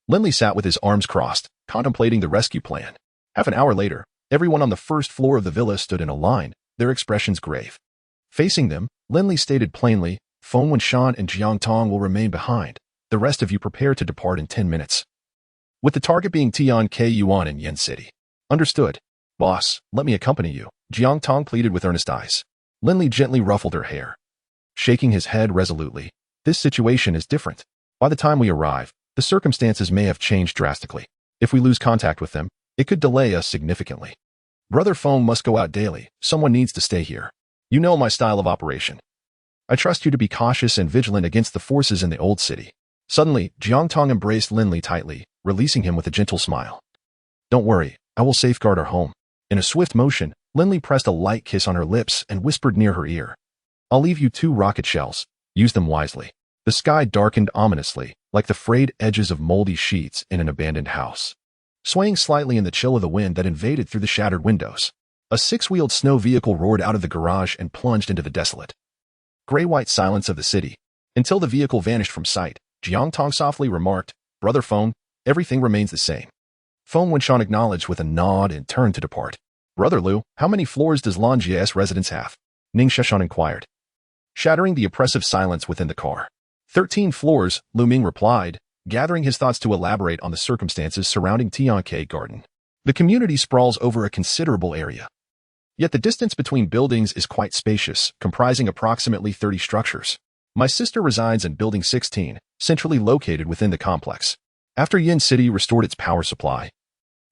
Lin Li sat with his arms crossed, contemplating the rescue plan. Half an hour later, everyone on the first floor of the villa stood in a line, their expressions grave. Facing them, Lin Li stated plainly, Feng Wenshan and Jiang Tong will remain behind. The rest of you prepare to depart in 10 minutes. With the target being Tian K Yuan in Yin City. Understood. Boss, let me accompany you, Jiang Tong pleaded with earnest eyes. Lin Li gently ruffled her hair, shaking his head resolutely. This situation is different. By the time we arrive, the circumstances may have changed drastically. If we lose contact with them, it could delay us significantly. Brother Feng must go out daily. Someone needs to stay here. You know my style of operation. I trust you to be cautious and vigilant against the forces in the old city. Suddenly, Jiang Tong embraced Lin Li tightly, releasing him with a gentle smile. Don't worry, I will safeguard our home. In a swift motion, Lin Li pressed a light kiss on her lips and whispered near her ear. I'll leave you 2 rocket shells. Use them wisely. The sky darkened ominously, like the frayed edges of moldy sheets in an abandoned house, swaying slightly in the chill of the wind that invaded through the shattered windows. A 6-wheeled snow vehicle roared out of the garage and plunged into the desolate, gray-white silence of the city. Until the vehicle vanished from sight, Jiang Tong softly remarked, Brother Feng, everything remains the same. Feng Wenshan acknowledged with a nod and turned to depart. Brother Lu, how many floors does Lanjia's residence have? Ning Sheshan inquired, shattering the oppressive silence within the car. 13 floors, Lu Ming replied, gathering his thoughts to elaborate on the circumstances surrounding Tianke Garden. The community sprawls over a considerable area. Yet the distance between buildings is quite spacious, comprising approximately 30 structures. My sister resides in Building 16, centrally located within the complex. After Yin City restored its power supply,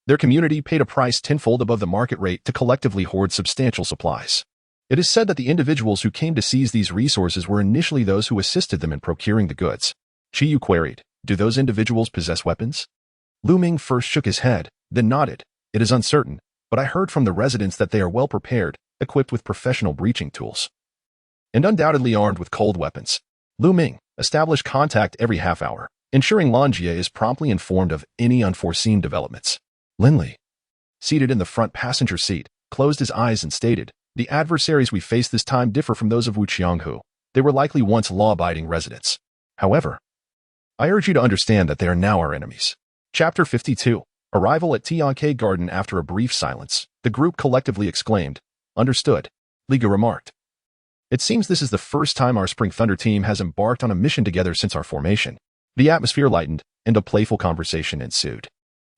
their community paid a price tenfold above the market rate to collectively hoard substantial supplies. It is said that the individuals who came to seize these resources were initially those who assisted them in procuring the goods. Chi Yu queried, Do those individuals possess weapons? Lu Ming first shook his head, then nodded. It is uncertain, but I heard from the residents that they are well prepared, equipped with professional breaching tools, and undoubtedly armed with cold weapons. Lu Ming, establish contact every half hour, ensuring Lanjie is promptly informed of any unforeseen developments. Lin Li, seated in the front passenger seat, closed his eyes and stated, the adversaries we face this time differ from those of Wu Qianghu. They were likely once law-abiding residents. However, I urge you to understand that they are now our enemies. Chapter 52. Arrival at Tianke Garden. After a brief silence, the group collectively exclaimed, "Understood," Liga remarked. It seems this is the first time our Spring Thunder team has embarked on a mission together since our formation. The atmosphere lightened, and a playful conversation ensued.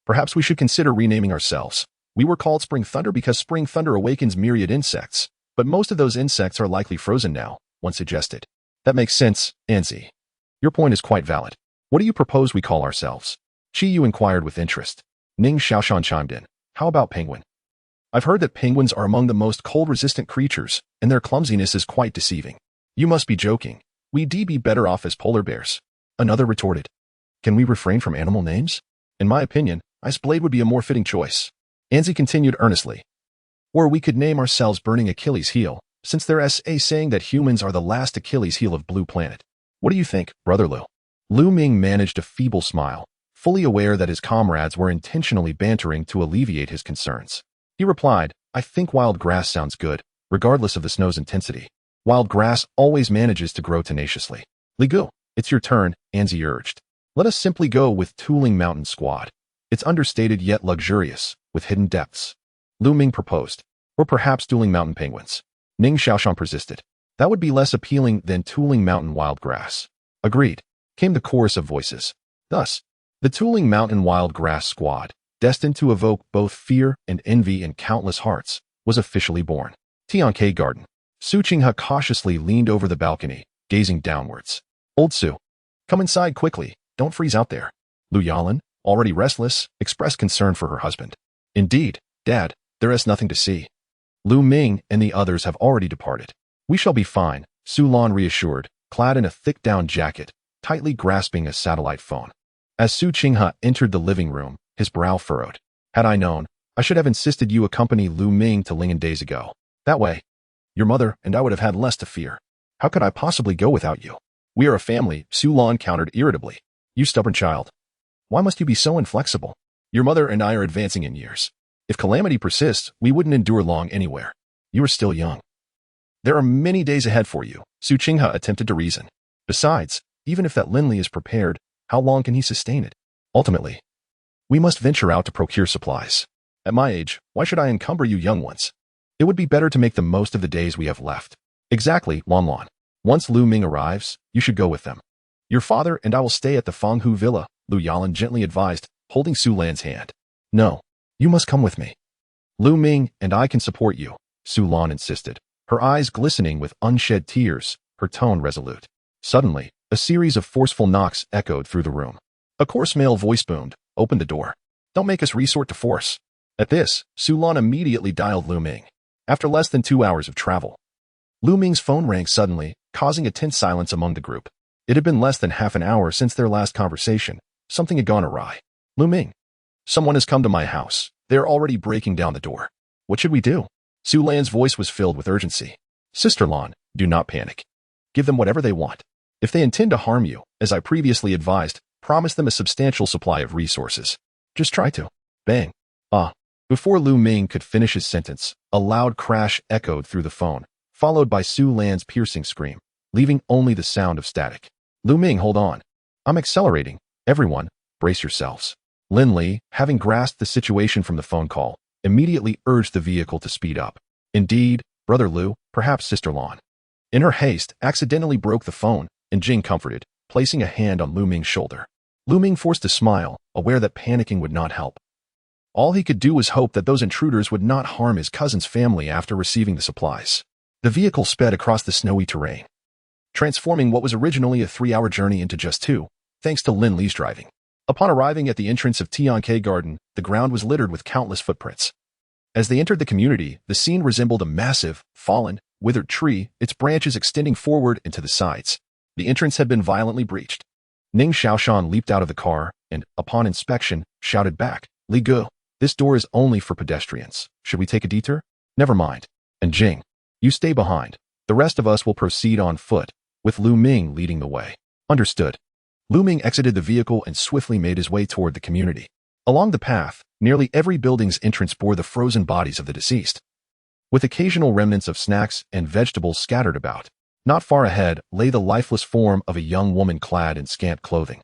Perhaps we should consider renaming ourselves. We were called Spring Thunder because Spring Thunder awakens myriad insects, but most of those insects are likely frozen now, one suggested. That makes sense, Anzi. Your point is quite valid. What do you propose we call ourselves? Chi Yu inquired with interest. Ning Xiaoshan chimed in. How about penguin? I've heard that penguins are among the most cold-resistant creatures, and their clumsiness is quite deceiving. You must be joking. We'd be better off as polar bears. Another retorted. Can we refrain from animal names? In my opinion, Ice Blade would be a more fitting choice. Anzi continued earnestly. Or we could name ourselves Burning Achilles' Heel, since there's a saying that humans are the last Achilles' heel of Blue Planet. What do you think, Brother Lu? Lu Ming managed a feeble smile, fully aware that his comrades were intentionally bantering to alleviate his concerns. He replied, I think wild grass sounds good, regardless of the snow's intensity. Wild grass always manages to grow tenaciously. Li Gu, it's your turn, Anzi urged. Let us simply go with Tuling Mountain Squad. It's understated yet luxurious, with hidden depths. Lu Ming proposed. Or perhaps Tuling Mountain Penguins. Ning Xiaoshan persisted. That would be less appealing than Tuling Mountain Wild Grass. Agreed, came the chorus of voices. Thus, the Tuling Mountain Wild Grass Squad, destined to evoke both fear and envy in countless hearts, was officially born. Tianke Garden. Su Qinghe cautiously leaned over the balcony, gazing downwards. Old Su, come inside quickly, don't freeze out there. Lu Yalan, already restless, expressed concern for her husband. Indeed, Dad, there is nothing to see. Lu Ming and the others have already departed. We shall be fine, Su Lan reassured, clad in a thick down jacket, tightly grasping a satellite phone. As Su Qinghe entered the living room, his brow furrowed. Had I known, I should have insisted you accompany Lu Ming to Lingen days ago. That way, your mother and I would have had less to fear. How could I possibly go without you? We are a family, Su Lan countered irritably. You stubborn child. Why must you be so inflexible? Your mother and I are advancing in years. If calamity persists, we wouldn't endure long anywhere. You are still young. There are many days ahead for you, Su Qinghe attempted to reason. Besides, even if that Lin Li is prepared, how long can he sustain it? Ultimately, we must venture out to procure supplies. At my age, why should I encumber you young ones? It would be better to make the most of the days we have left. Exactly, Lan Lan. Once Lu Ming arrives, you should go with them. Your father and I will stay at the Fenghu Villa, Lu Yalan gently advised, holding Su Lan's hand. No, you must come with me. Lu Ming and I can support you, Su Lan insisted, her eyes glistening with unshed tears, her tone resolute. Suddenly, a series of forceful knocks echoed through the room. A coarse male voice boomed, open the door. Don't make us resort to force. At this, Su Lan immediately dialed Lu Ming. After less than 2 hours of travel, Lu Ming's phone rang suddenly, causing a tense silence among the group. It had been less than half an hour since their last conversation. Something had gone awry. Lu Ming. Someone has come to my house. They are already breaking down the door. What should we do? Su Lan's voice was filled with urgency. Sister Lan, do not panic. Give them whatever they want. If they intend to harm you, as I previously advised, promise them a substantial supply of resources. Just try to. Bang. Before Lu Ming could finish his sentence, a loud crash echoed through the phone, followed by Su Lan's piercing scream, leaving only the sound of static. Lu Ming, hold on. I'm accelerating. Everyone, brace yourselves. Lin Li, having grasped the situation from the phone call, immediately urged the vehicle to speed up. Indeed, Brother Lu, perhaps Sister Lan. In her haste, accidentally broke the phone, and Jing comforted, placing a hand on Lu Ming's shoulder. Lu Ming forced a smile, aware that panicking would not help. All he could do was hope that those intruders would not harm his cousin's family after receiving the supplies. The vehicle sped across the snowy terrain, transforming what was originally a 3-hour journey into just 2, thanks to Lin Li's driving. Upon arriving at the entrance of Tianke Garden, the ground was littered with countless footprints. As they entered the community, the scene resembled a massive, fallen, withered tree, its branches extending forward and to the sides. The entrance had been violently breached. Ning Xiaoshan leaped out of the car and, upon inspection, shouted back, Li Gu, this door is only for pedestrians. Should we take a detour? Never mind. And Jing, you stay behind. The rest of us will proceed on foot, with Lu Ming leading the way. Understood. Lu Ming exited the vehicle and swiftly made his way toward the community. Along the path, nearly every building's entrance bore the frozen bodies of the deceased, with occasional remnants of snacks and vegetables scattered about. Not far ahead lay the lifeless form of a young woman clad in scant clothing,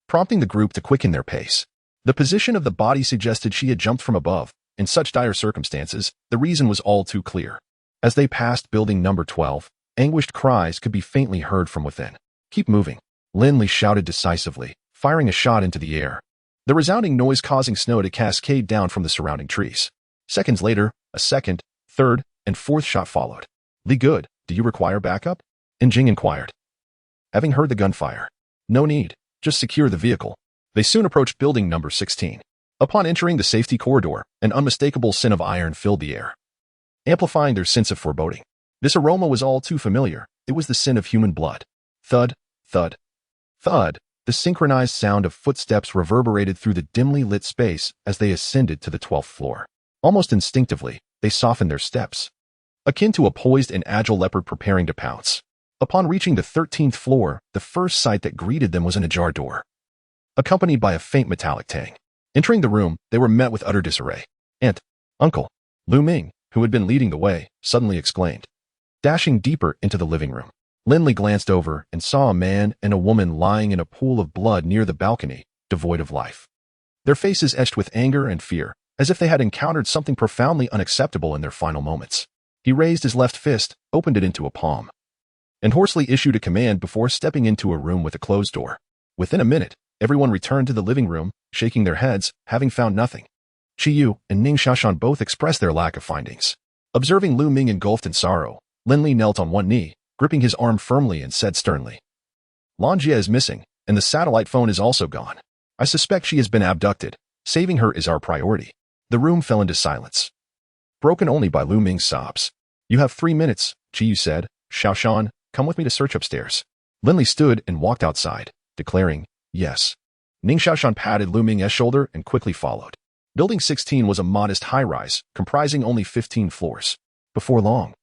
prompting the group to quicken their pace. The position of the body suggested she had jumped from above. In such dire circumstances, the reason was all too clear. As they passed building number 12, anguished cries could be faintly heard from within. Keep moving, Lin Li shouted decisively, firing a shot into the air, the resounding noise causing snow to cascade down from the surrounding trees. Seconds later, a second, third, and fourth shot followed. Li Good, do you require backup? Jing inquired, having heard the gunfire. No need, just secure the vehicle. They soon approached building number 16. Upon entering the safety corridor, an unmistakable scent of iron filled the air, amplifying their sense of foreboding. This aroma was all too familiar. It was the scent of human blood. Thud, thud, thud. The synchronized sound of footsteps reverberated through the dimly lit space as they ascended to the 12th floor. Almost instinctively, they softened their steps, akin to a poised and agile leopard preparing to pounce. Upon reaching the 13th floor, the first sight that greeted them was an ajar door, accompanied by a faint metallic tang. Entering the room, they were met with utter disarray. Aunt, Uncle, Lu Ming, who had been leading the way, suddenly exclaimed. Dashing deeper into the living room, Lin Li glanced over and saw a man and a woman lying in a pool of blood near the balcony, devoid of life. Their faces etched with anger and fear, as if they had encountered something profoundly unacceptable in their final moments. He raised his left fist, opened it into a palm, and hoarsely issued a command before stepping into a room with a closed door. Within a minute, everyone returned to the living room, shaking their heads, having found nothing. Qi Yu and Ning Xiaoshan both expressed their lack of findings. Observing Lu Ming engulfed in sorrow, Lin Li knelt on one knee, gripping his arm firmly and said sternly, Lan Jie is missing, and the satellite phone is also gone. I suspect she has been abducted. Saving her is our priority. The room fell into silence, broken only by Lu Ming's sobs. You have 3 minutes, Qi Yu said. Xiaoshan, come with me to search upstairs. Lin Li stood and walked outside, declaring, yes. Ning Xiaoshan patted Lu Ming's shoulder and quickly followed. Building 16 was a modest high-rise, comprising only 15 floors. Before long,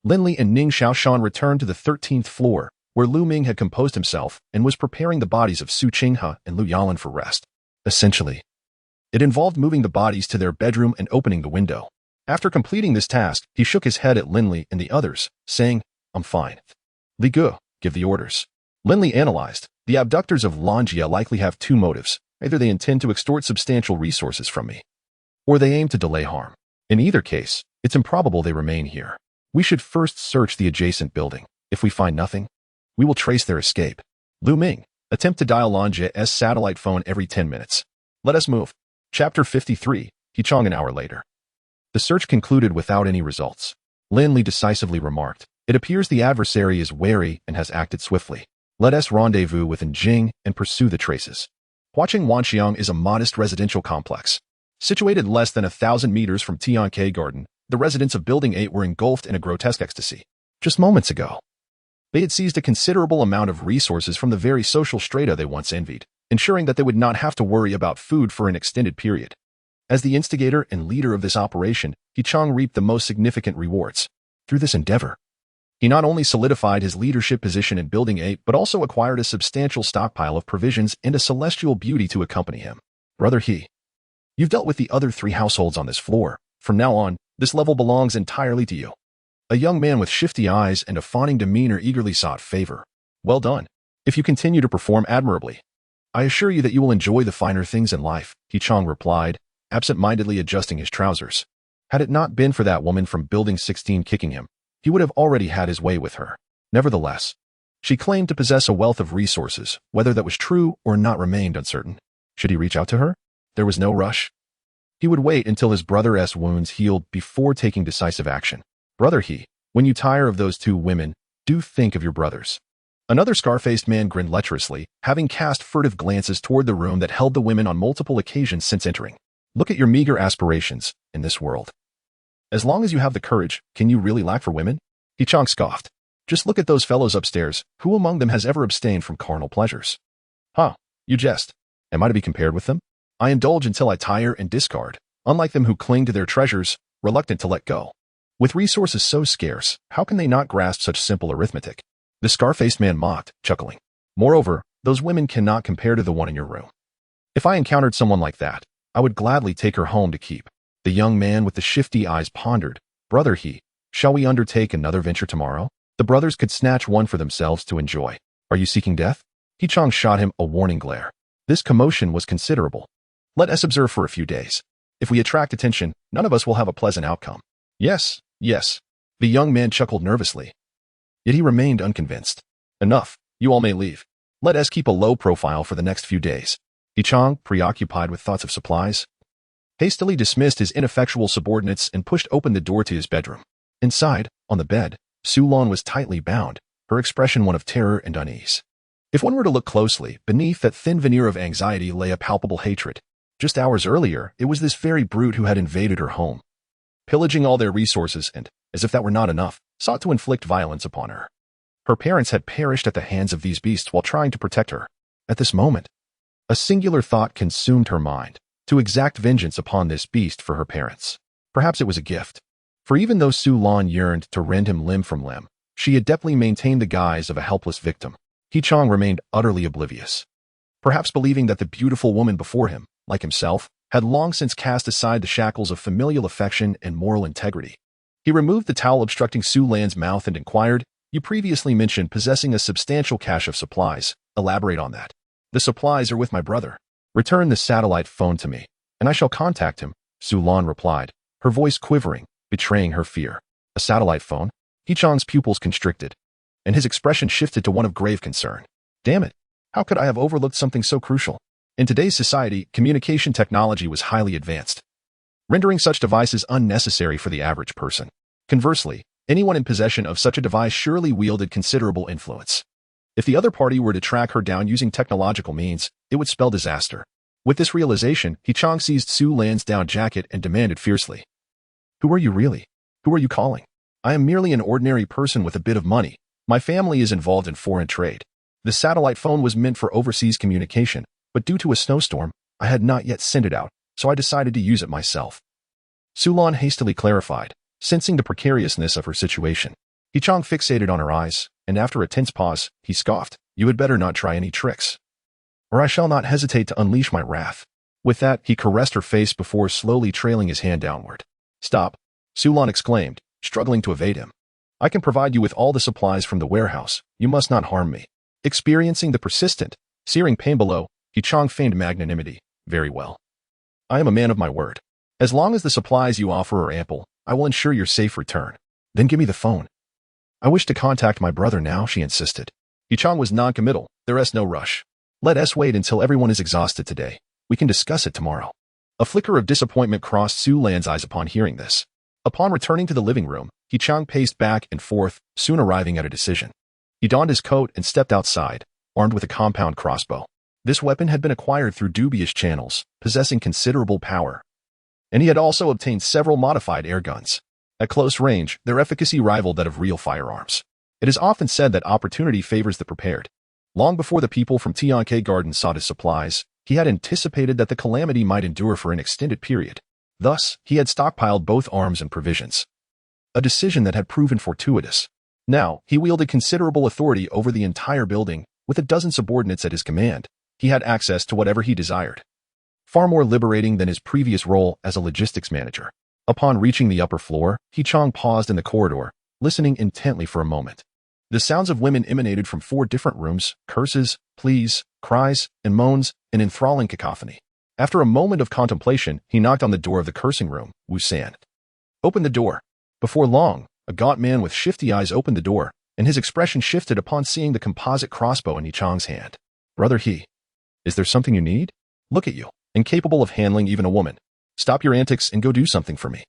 Lin Li and Ning Xiaoshan returned to the 13th floor, where Lu Ming had composed himself and was preparing the bodies of Su Qinghe and Lu Yalan for rest. Essentially, it involved moving the bodies to their bedroom and opening the window. After completing this task, he shook his head at Lin Li and the others, saying, I'm fine. Li Gu, give the orders. Lin Li analyzed. The abductors of Lan Jie likely have 2 motives. Either they intend to extort substantial resources from me, or they aim to delay harm. In either case, it's improbable they remain here. We should first search the adjacent building. If we find nothing, we will trace their escape. Lu Ming, attempt to dial Lan Jie's satellite phone every 10 minutes. Let us move. Chapter 53, Heechong an hour later. The search concluded without any results. Lin Li decisively remarked, it appears the adversary is wary and has acted swiftly. Let us rendezvous with Jing and pursue the traces. Huaqing Wanxiang is a modest residential complex. Situated less than 1,000 meters from Tianke Garden, the residents of Building 8 were engulfed in a grotesque ecstasy. Just moments ago, they had seized a considerable amount of resources from the very social strata they once envied, ensuring that they would not have to worry about food for an extended period. As the instigator and leader of this operation, Heechong reaped the most significant rewards. Through this endeavor, he not only solidified his leadership position in Building 8, but also acquired a substantial stockpile of provisions and a celestial beauty to accompany him. Brother He, you've dealt with the other 3 households on this floor. From now on, this level belongs entirely to you. A young man with shifty eyes and a fawning demeanor eagerly sought favor. Well done. If you continue to perform admirably, I assure you that you will enjoy the finer things in life, Heechong replied, absent-mindedly adjusting his trousers. Had it not been for that woman from Building 16 kicking him, he would have already had his way with her. Nevertheless, she claimed to possess a wealth of resources. Whether that was true or not remained uncertain. Should he reach out to her? There was no rush. He would wait until his brother's wounds healed before taking decisive action. Brother He, when you tire of those 2 women, do think of your brothers. Another scar-faced man grinned lecherously, having cast furtive glances toward the room that held the women on multiple occasions since entering. Look at your meager aspirations in this world. As long as you have the courage, can you really lack for women? Heechong scoffed. Just look at those fellows upstairs. Who among them has ever abstained from carnal pleasures? Huh, you jest. Am I to be compared with them? I indulge until I tire and discard, unlike them who cling to their treasures, reluctant to let go. With resources so scarce, how can they not grasp such simple arithmetic? The scar-faced man mocked, chuckling. Moreover, those women cannot compare to the one in your room. If I encountered someone like that, I would gladly take her home to keep. The young man with the shifty eyes pondered. Brother He, shall we undertake another venture tomorrow? The brothers could snatch one for themselves to enjoy. Are you seeking death? He Chang shot him a warning glare. This commotion was considerable. Let us observe for a few days. If we attract attention, none of us will have a pleasant outcome. Yes, yes. The young man chuckled nervously. Yet he remained unconvinced. Enough. You all may leave. Let us keep a low profile for the next few days. He Chang, preoccupied with thoughts of supplies, hastily dismissed his ineffectual subordinates and pushed open the door to his bedroom. Inside, on the bed, Su Lan was tightly bound, her expression one of terror and unease. If one were to look closely, beneath that thin veneer of anxiety lay a palpable hatred. Just hours earlier, it was this very brute who had invaded her home, pillaging all their resources and, as if that were not enough, sought to inflict violence upon her. Her parents had perished at the hands of these beasts while trying to protect her. At this moment, a singular thought consumed her mind, to exact vengeance upon this beast for her parents. Perhaps it was a gift. For even though Su Lan yearned to rend him limb from limb, she adeptly maintained the guise of a helpless victim. He Chang remained utterly oblivious, perhaps believing that the beautiful woman before him, like himself, had long since cast aside the shackles of familial affection and moral integrity. He removed the towel obstructing Su Lan's mouth and inquired, "You previously mentioned possessing a substantial cache of supplies. Elaborate on that." "The supplies are with my brother. Return the satellite phone to me, and I shall contact him," Su Lan replied, her voice quivering, betraying her fear. A satellite phone? He Chang's pupils constricted, and his expression shifted to one of grave concern. Damn it! How could I have overlooked something so crucial? In today's society, communication technology was highly advanced, rendering such devices unnecessary for the average person. Conversely, anyone in possession of such a device surely wielded considerable influence. If the other party were to track her down using technological means, it would spell disaster. With this realization, He Chang seized Su Lan's down jacket and demanded fiercely, "Who are you really? Who are you calling? I am merely an ordinary person with a bit of money. My family is involved in foreign trade. The satellite phone was meant for overseas communication, but due to a snowstorm, I had not yet sent it out, so I decided to use it myself." Su Lan hastily clarified, sensing the precariousness of her situation. He Chang fixated on her eyes, and after a tense pause, he scoffed, "You had better not try any tricks, or I shall not hesitate to unleash my wrath." With that, he caressed her face before slowly trailing his hand downward. "Stop," Su Lan exclaimed, struggling to evade him. "I can provide you with all the supplies from the warehouse. You must not harm me." Experiencing the persistent, searing pain below, He Chang feigned magnanimity. "Very well. I am a man of my word. As long as the supplies you offer are ample, I will ensure your safe return. Then give me the phone." "I wish to contact my brother now," she insisted. He Chang was non-committal. "There is no rush. Let us wait until everyone is exhausted today. We can discuss it tomorrow." A flicker of disappointment crossed Su Lan's eyes upon hearing this. Upon returning to the living room, He Chang paced back and forth, soon arriving at a decision. He donned his coat and stepped outside, armed with a compound crossbow. This weapon had been acquired through dubious channels, possessing considerable power, and he had also obtained several modified air guns. At close range, their efficacy rivaled that of real firearms. It is often said that opportunity favors the prepared. Long before the people from Tianke Garden sought his supplies, he had anticipated that the calamity might endure for an extended period. Thus, he had stockpiled both arms and provisions, a decision that had proven fortuitous. Now, he wielded considerable authority over the entire building. With a dozen subordinates at his command, he had access to whatever he desired, far more liberating than his previous role as a logistics manager. Upon reaching the upper floor, He Chang paused in the corridor, listening intently for a moment. The sounds of women emanated from 4 different rooms: curses, pleas, cries, and moans, an enthralling cacophony. After a moment of contemplation, he knocked on the door of the cursing room. Wu San opened the door. Before long, a gaunt man with shifty eyes opened the door, and his expression shifted upon seeing the composite crossbow in He Chang's hand. "Brother He, is there something you need? Look at you, incapable of handling even a woman. Stop your antics and go do something for me."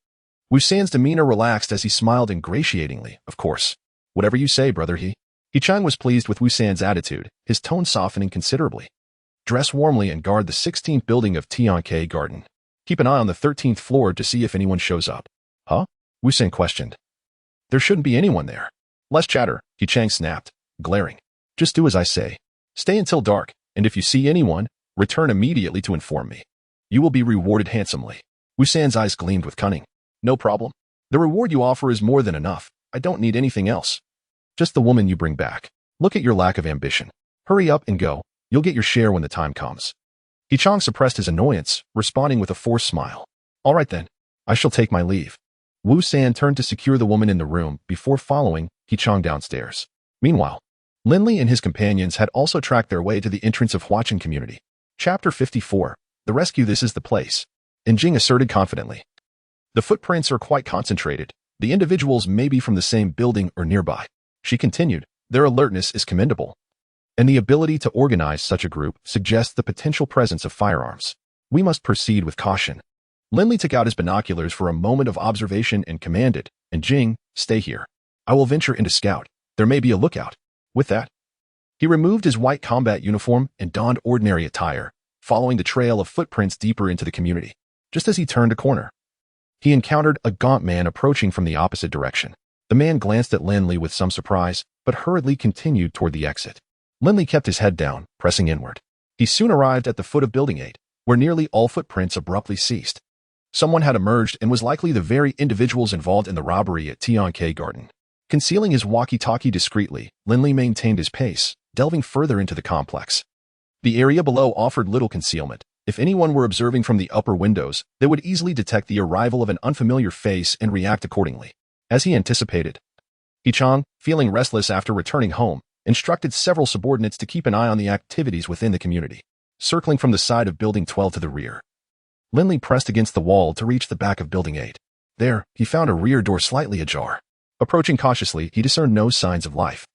Wu San's demeanor relaxed as he smiled ingratiatingly. "Of course. Whatever you say, Brother He." He Chang was pleased with Wu San's attitude, his tone softening considerably. "Dress warmly and guard the 16th building of Tianke Garden. Keep an eye on the 13th floor to see if anyone shows up." "Huh?" Wu San questioned. "There shouldn't be anyone there." "Less chatter," He Chang snapped, glaring. "Just do as I say. Stay until dark, And if you see anyone, return immediately to inform me. You will be rewarded handsomely. Wu San's eyes gleamed with cunning. No problem. The reward you offer is more than enough. I don't need anything else. Just the woman you bring back. Look at your lack of ambition. Hurry up and go. You'll get your share when the time comes. Chang suppressed his annoyance, responding with a forced smile. All right then. I shall take my leave. Wu San turned to secure the woman in the room before following Chang downstairs. Meanwhile, Lin Li and his companions had also tracked their way to the entrance of Huaqin community. Chapter 54. The rescue. This is the place. Jing asserted confidently. The footprints are quite concentrated. The individuals may be from the same building or nearby. She continued. Their alertness is commendable. And the ability to organize such a group suggests the potential presence of firearms. We must proceed with caution. Lin Li took out his binoculars for a moment of observation and commanded, and Jing, stay here. I will venture into scout. There may be a lookout. With that, he removed his white combat uniform and donned ordinary attire, following the trail of footprints deeper into the community. Just as he turned a corner, he encountered a gaunt man approaching from the opposite direction. The man glanced at Lin Li with some surprise, but hurriedly continued toward the exit. Lin Li kept his head down, pressing inward. He soon arrived at the foot of Building 8, where nearly all footprints abruptly ceased. Someone had emerged and was likely the very individuals involved in the robbery at Tianke Garden. Concealing his walkie-talkie discreetly, Lin Li maintained his pace, delving further into the complex. The area below offered little concealment. If anyone were observing from the upper windows, they would easily detect the arrival of an unfamiliar face and react accordingly. As he anticipated, Chang, feeling restless after returning home, instructed several subordinates to keep an eye on the activities within the community. Circling from the side of Building 12 to the rear, Lin Li pressed against the wall to reach the back of Building 8. There, he found a rear door slightly ajar. Approaching cautiously, he discerned no signs of life,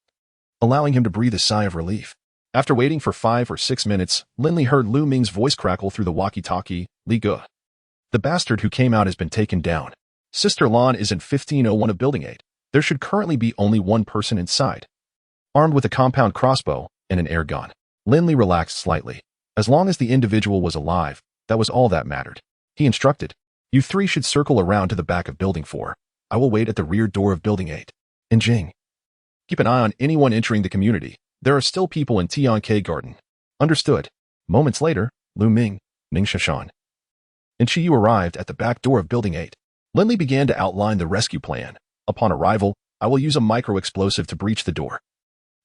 allowing him to breathe a sigh of relief. After waiting for 5 or 6 minutes, Lin Li heard Lu Ming's voice crackle through the walkie-talkie. Li Ge. The bastard who came out has been taken down. Sister Lan is in 1501 of Building 8. There should currently be only one person inside, armed with a compound crossbow and an air gun. Lin Li relaxed slightly. As long as the individual was alive, that was all that mattered. He instructed, you three should circle around to the back of Building 4. I will wait at the rear door of Building 8. And Jing, keep an eye on anyone entering the community. There are still people in Tianke Garden. Understood. Moments later, Lu Ming, Ning Shashan, and Qiyu arrived at the back door of Building 8. Lin Li began to outline the rescue plan. Upon arrival, I will use a micro-explosive to breach the door.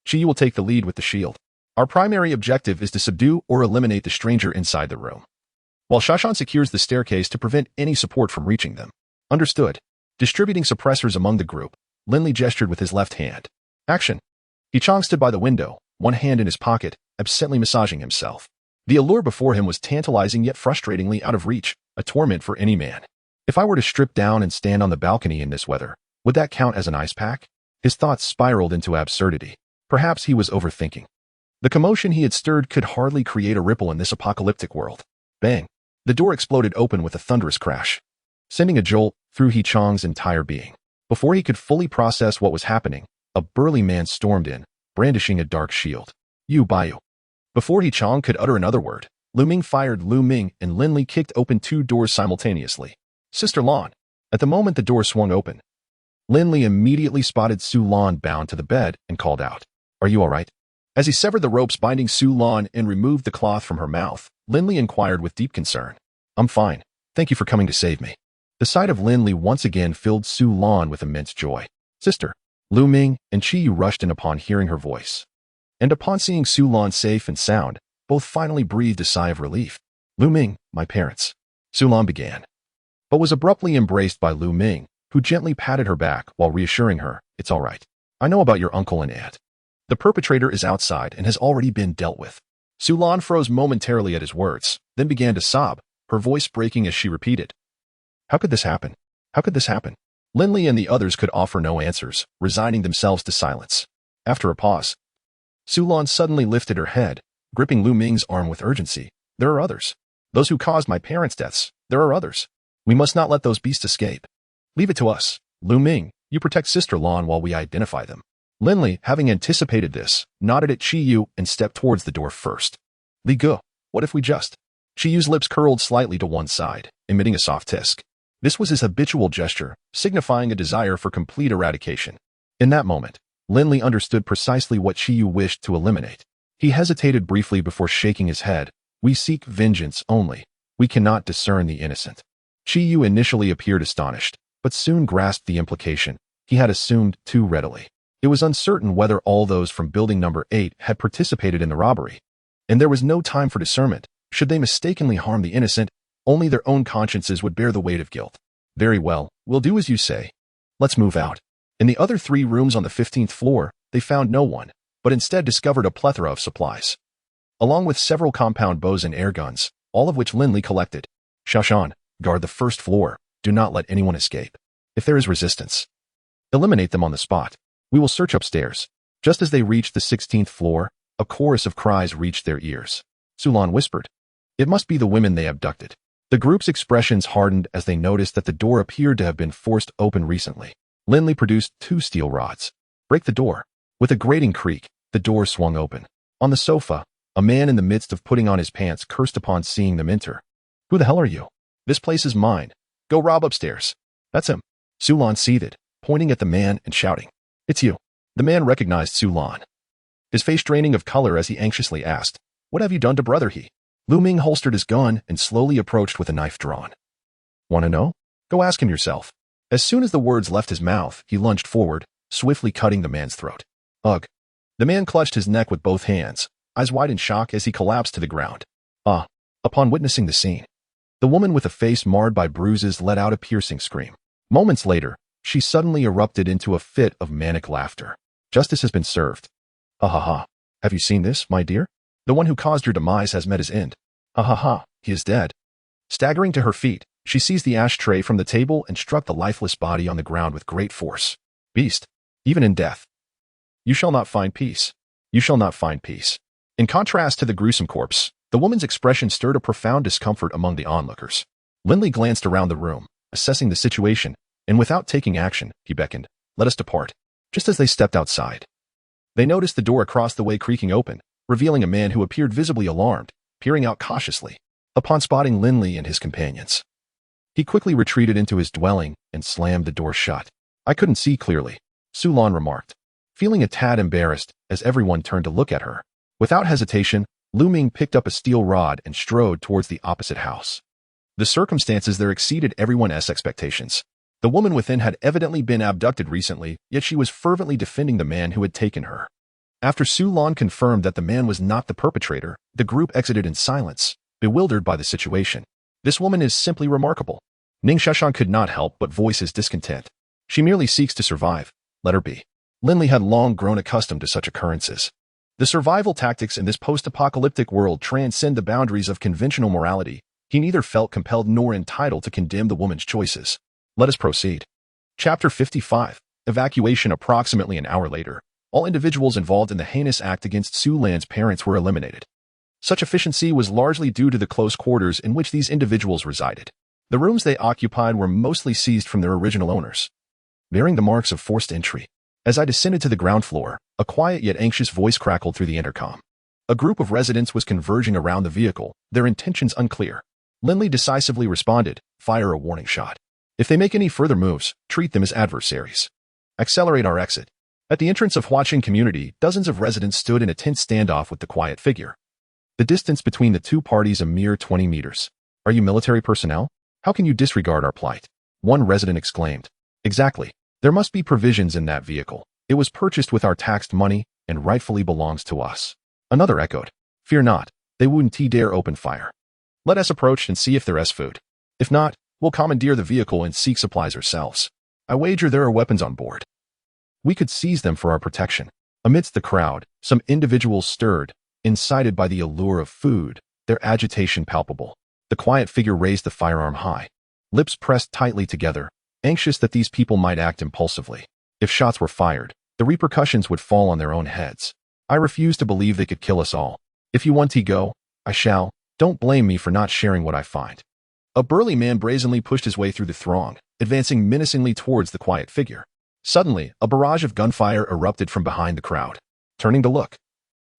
Qiyu will take the lead with the shield. Our primary objective is to subdue or eliminate the stranger inside the room, while Shashan secures the staircase to prevent any support from reaching them. Understood. Distributing suppressors among the group, Lin Li gestured with his left hand. Action. Chang stood by the window, one hand in his pocket, absently massaging himself. The allure before him was tantalizing yet frustratingly out of reach, a torment for any man. If I were to strip down and stand on the balcony in this weather, would that count as an ice pack? His thoughts spiraled into absurdity. Perhaps he was overthinking. The commotion he had stirred could hardly create a ripple in this apocalyptic world. Bang! The door exploded open with a thunderous crash, sending a jolt through Chang's entire being. Before he could fully process what was happening, a burly man stormed in, brandishing a dark shield. You Baiyu. Before Chang could utter another word, Lu Ming fired. Lu Ming and Lin Li kicked open 2 doors simultaneously. Sister Lan. At the moment the door swung open, Lin Li immediately spotted Su Lan bound to the bed and called out, Are you all right? As he severed the ropes binding Su Lan and removed the cloth from her mouth, Lin Li inquired with deep concern. I'm fine. Thank you for coming to save me. The sight of Lin Li once again filled Su Lan with immense joy. Sister. Lu Ming and Qiyu rushed in upon hearing her voice. And upon seeing Su Lan safe and sound, both finally breathed a sigh of relief. Lu Ming, my parents. Su Lan began, but was abruptly embraced by Lu Ming, who gently patted her back while reassuring her, It's all right. I know about your uncle and aunt. The perpetrator is outside and has already been dealt with. Su Lan froze momentarily at his words, then began to sob, her voice breaking as she repeated, How could this happen? How could this happen? Lin Li and the others could offer no answers, resigning themselves to silence. After a pause, Su Lan suddenly lifted her head, gripping Lu Ming's arm with urgency. There are others. Those who caused my parents' deaths. There are others. We must not let those beasts escape. Leave it to us. Lu Ming, you protect Sister Lan while we identify them. Lin Li, having anticipated this, nodded at Qiyu and stepped towards the door first. Li Ge, what if we just... Qiyu's lips curled slightly to one side, emitting a soft tisk. This was his habitual gesture, signifying a desire for complete eradication. In that moment, Lin Li understood precisely what Qiyu wished to eliminate. He hesitated briefly before shaking his head. We seek vengeance only. We cannot discern the innocent. Chi Yu initially appeared astonished, but soon grasped the implication. He had assumed too readily. It was uncertain whether all those from building number 8 had participated in the robbery. And there was no time for discernment. Should they mistakenly harm the innocent, only their own consciences would bear the weight of guilt. Very well, we'll do as you say. Let's move out. In the other 3 rooms on the 15th floor, they found no one, but instead discovered a plethora of supplies, along with several compound bows and air guns, all of which Lin Li collected. Shashan, guard the first floor. Do not let anyone escape. If there is resistance, eliminate them on the spot. We will search upstairs. Just as they reached the 16th floor, a chorus of cries reached their ears. Sulan whispered, "It must be the women they abducted." The group's expressions hardened as they noticed that the door appeared to have been forced open recently. Lin Li produced 2 steel rods. Break the door. With a grating creak, the door swung open. On the sofa, a man in the midst of putting on his pants cursed upon seeing them enter. "Who the hell are you? This place is mine. Go rob upstairs." "That's him." Sulan seethed, pointing at the man and shouting, "It's you." The man recognized Sulan, his face draining of color as he anxiously asked, "What have you done to brother he?" Lu Ming holstered his gun and slowly approached with a knife drawn. "Want to know? Go ask him yourself." As soon as the words left his mouth, he lunged forward, swiftly cutting the man's throat. Ugh. The man clutched his neck with both hands, eyes wide in shock as he collapsed to the ground. Upon witnessing the scene, the woman with a face marred by bruises let out a piercing scream. Moments later, she suddenly erupted into a fit of manic laughter. "Justice has been served. Ha ha ha. Have you seen this, my dear? The one who caused your demise has met his end. Ha ha ha, he is dead." Staggering to her feet, she seized the ashtray from the table and struck the lifeless body on the ground with great force. "Beast, even in death, you shall not find peace. You shall not find peace." In contrast to the gruesome corpse, the woman's expression stirred a profound discomfort among the onlookers. Lin Li glanced around the room, assessing the situation, and without taking action, he beckoned, "Let us depart." Just as they stepped outside, they noticed the door across the way creaking open, revealing a man who appeared visibly alarmed, peering out cautiously. Upon spotting Lin Li and his companions, he quickly retreated into his dwelling and slammed the door shut. "I couldn't see clearly," Sulan remarked, feeling a tad embarrassed as everyone turned to look at her. Without hesitation, Lu Ming picked up a steel rod and strode towards the opposite house. The circumstances there exceeded everyone's expectations. The woman within had evidently been abducted recently, yet she was fervently defending the man who had taken her. After Sulan confirmed that the man was not the perpetrator, the group exited in silence, bewildered by the situation. "This woman is simply remarkable." Ning Shashan could not help but voice his discontent. "She merely seeks to survive. Let her be." Lin Li had long grown accustomed to such occurrences. The survival tactics in this post-apocalyptic world transcend the boundaries of conventional morality. He neither felt compelled nor entitled to condemn the woman's choices. Let us proceed. Chapter 55. Evacuation. Approximately an hour later, all individuals involved in the heinous act against Sulan's parents were eliminated. Such efficiency was largely due to the close quarters in which these individuals resided. The rooms they occupied were mostly seized from their original owners, bearing the marks of forced entry. As I descended to the ground floor, a quiet yet anxious voice crackled through the intercom. A group of residents was converging around the vehicle, their intentions unclear. Lin Li decisively responded, "Fire a warning shot. If they make any further moves, treat them as adversaries. Accelerate our exit." At the entrance of Huaqing community, dozens of residents stood in a tense standoff with the quiet figure. The distance between the two parties a mere 20 meters. "Are you military personnel? How can you disregard our plight?" One resident exclaimed. "Exactly. There must be provisions in that vehicle. It was purchased with our taxed money and rightfully belongs to us." Another echoed. "Fear not. They wouldn't dare open fire. Let us approach and see if there is food. If not, we'll commandeer the vehicle and seek supplies ourselves. I wager there are weapons on board. We could seize them for our protection." Amidst the crowd, some individuals stirred, incited by the allure of food, their agitation palpable. The quiet figure raised the firearm high, lips pressed tightly together, anxious that these people might act impulsively. If shots were fired, the repercussions would fall on their own heads. "I refuse to believe they could kill us all. If you want to go, I shall. Don't blame me for not sharing what I find." A burly man brazenly pushed his way through the throng, advancing menacingly towards the quiet figure. Suddenly, a barrage of gunfire erupted from behind the crowd. Turning to look,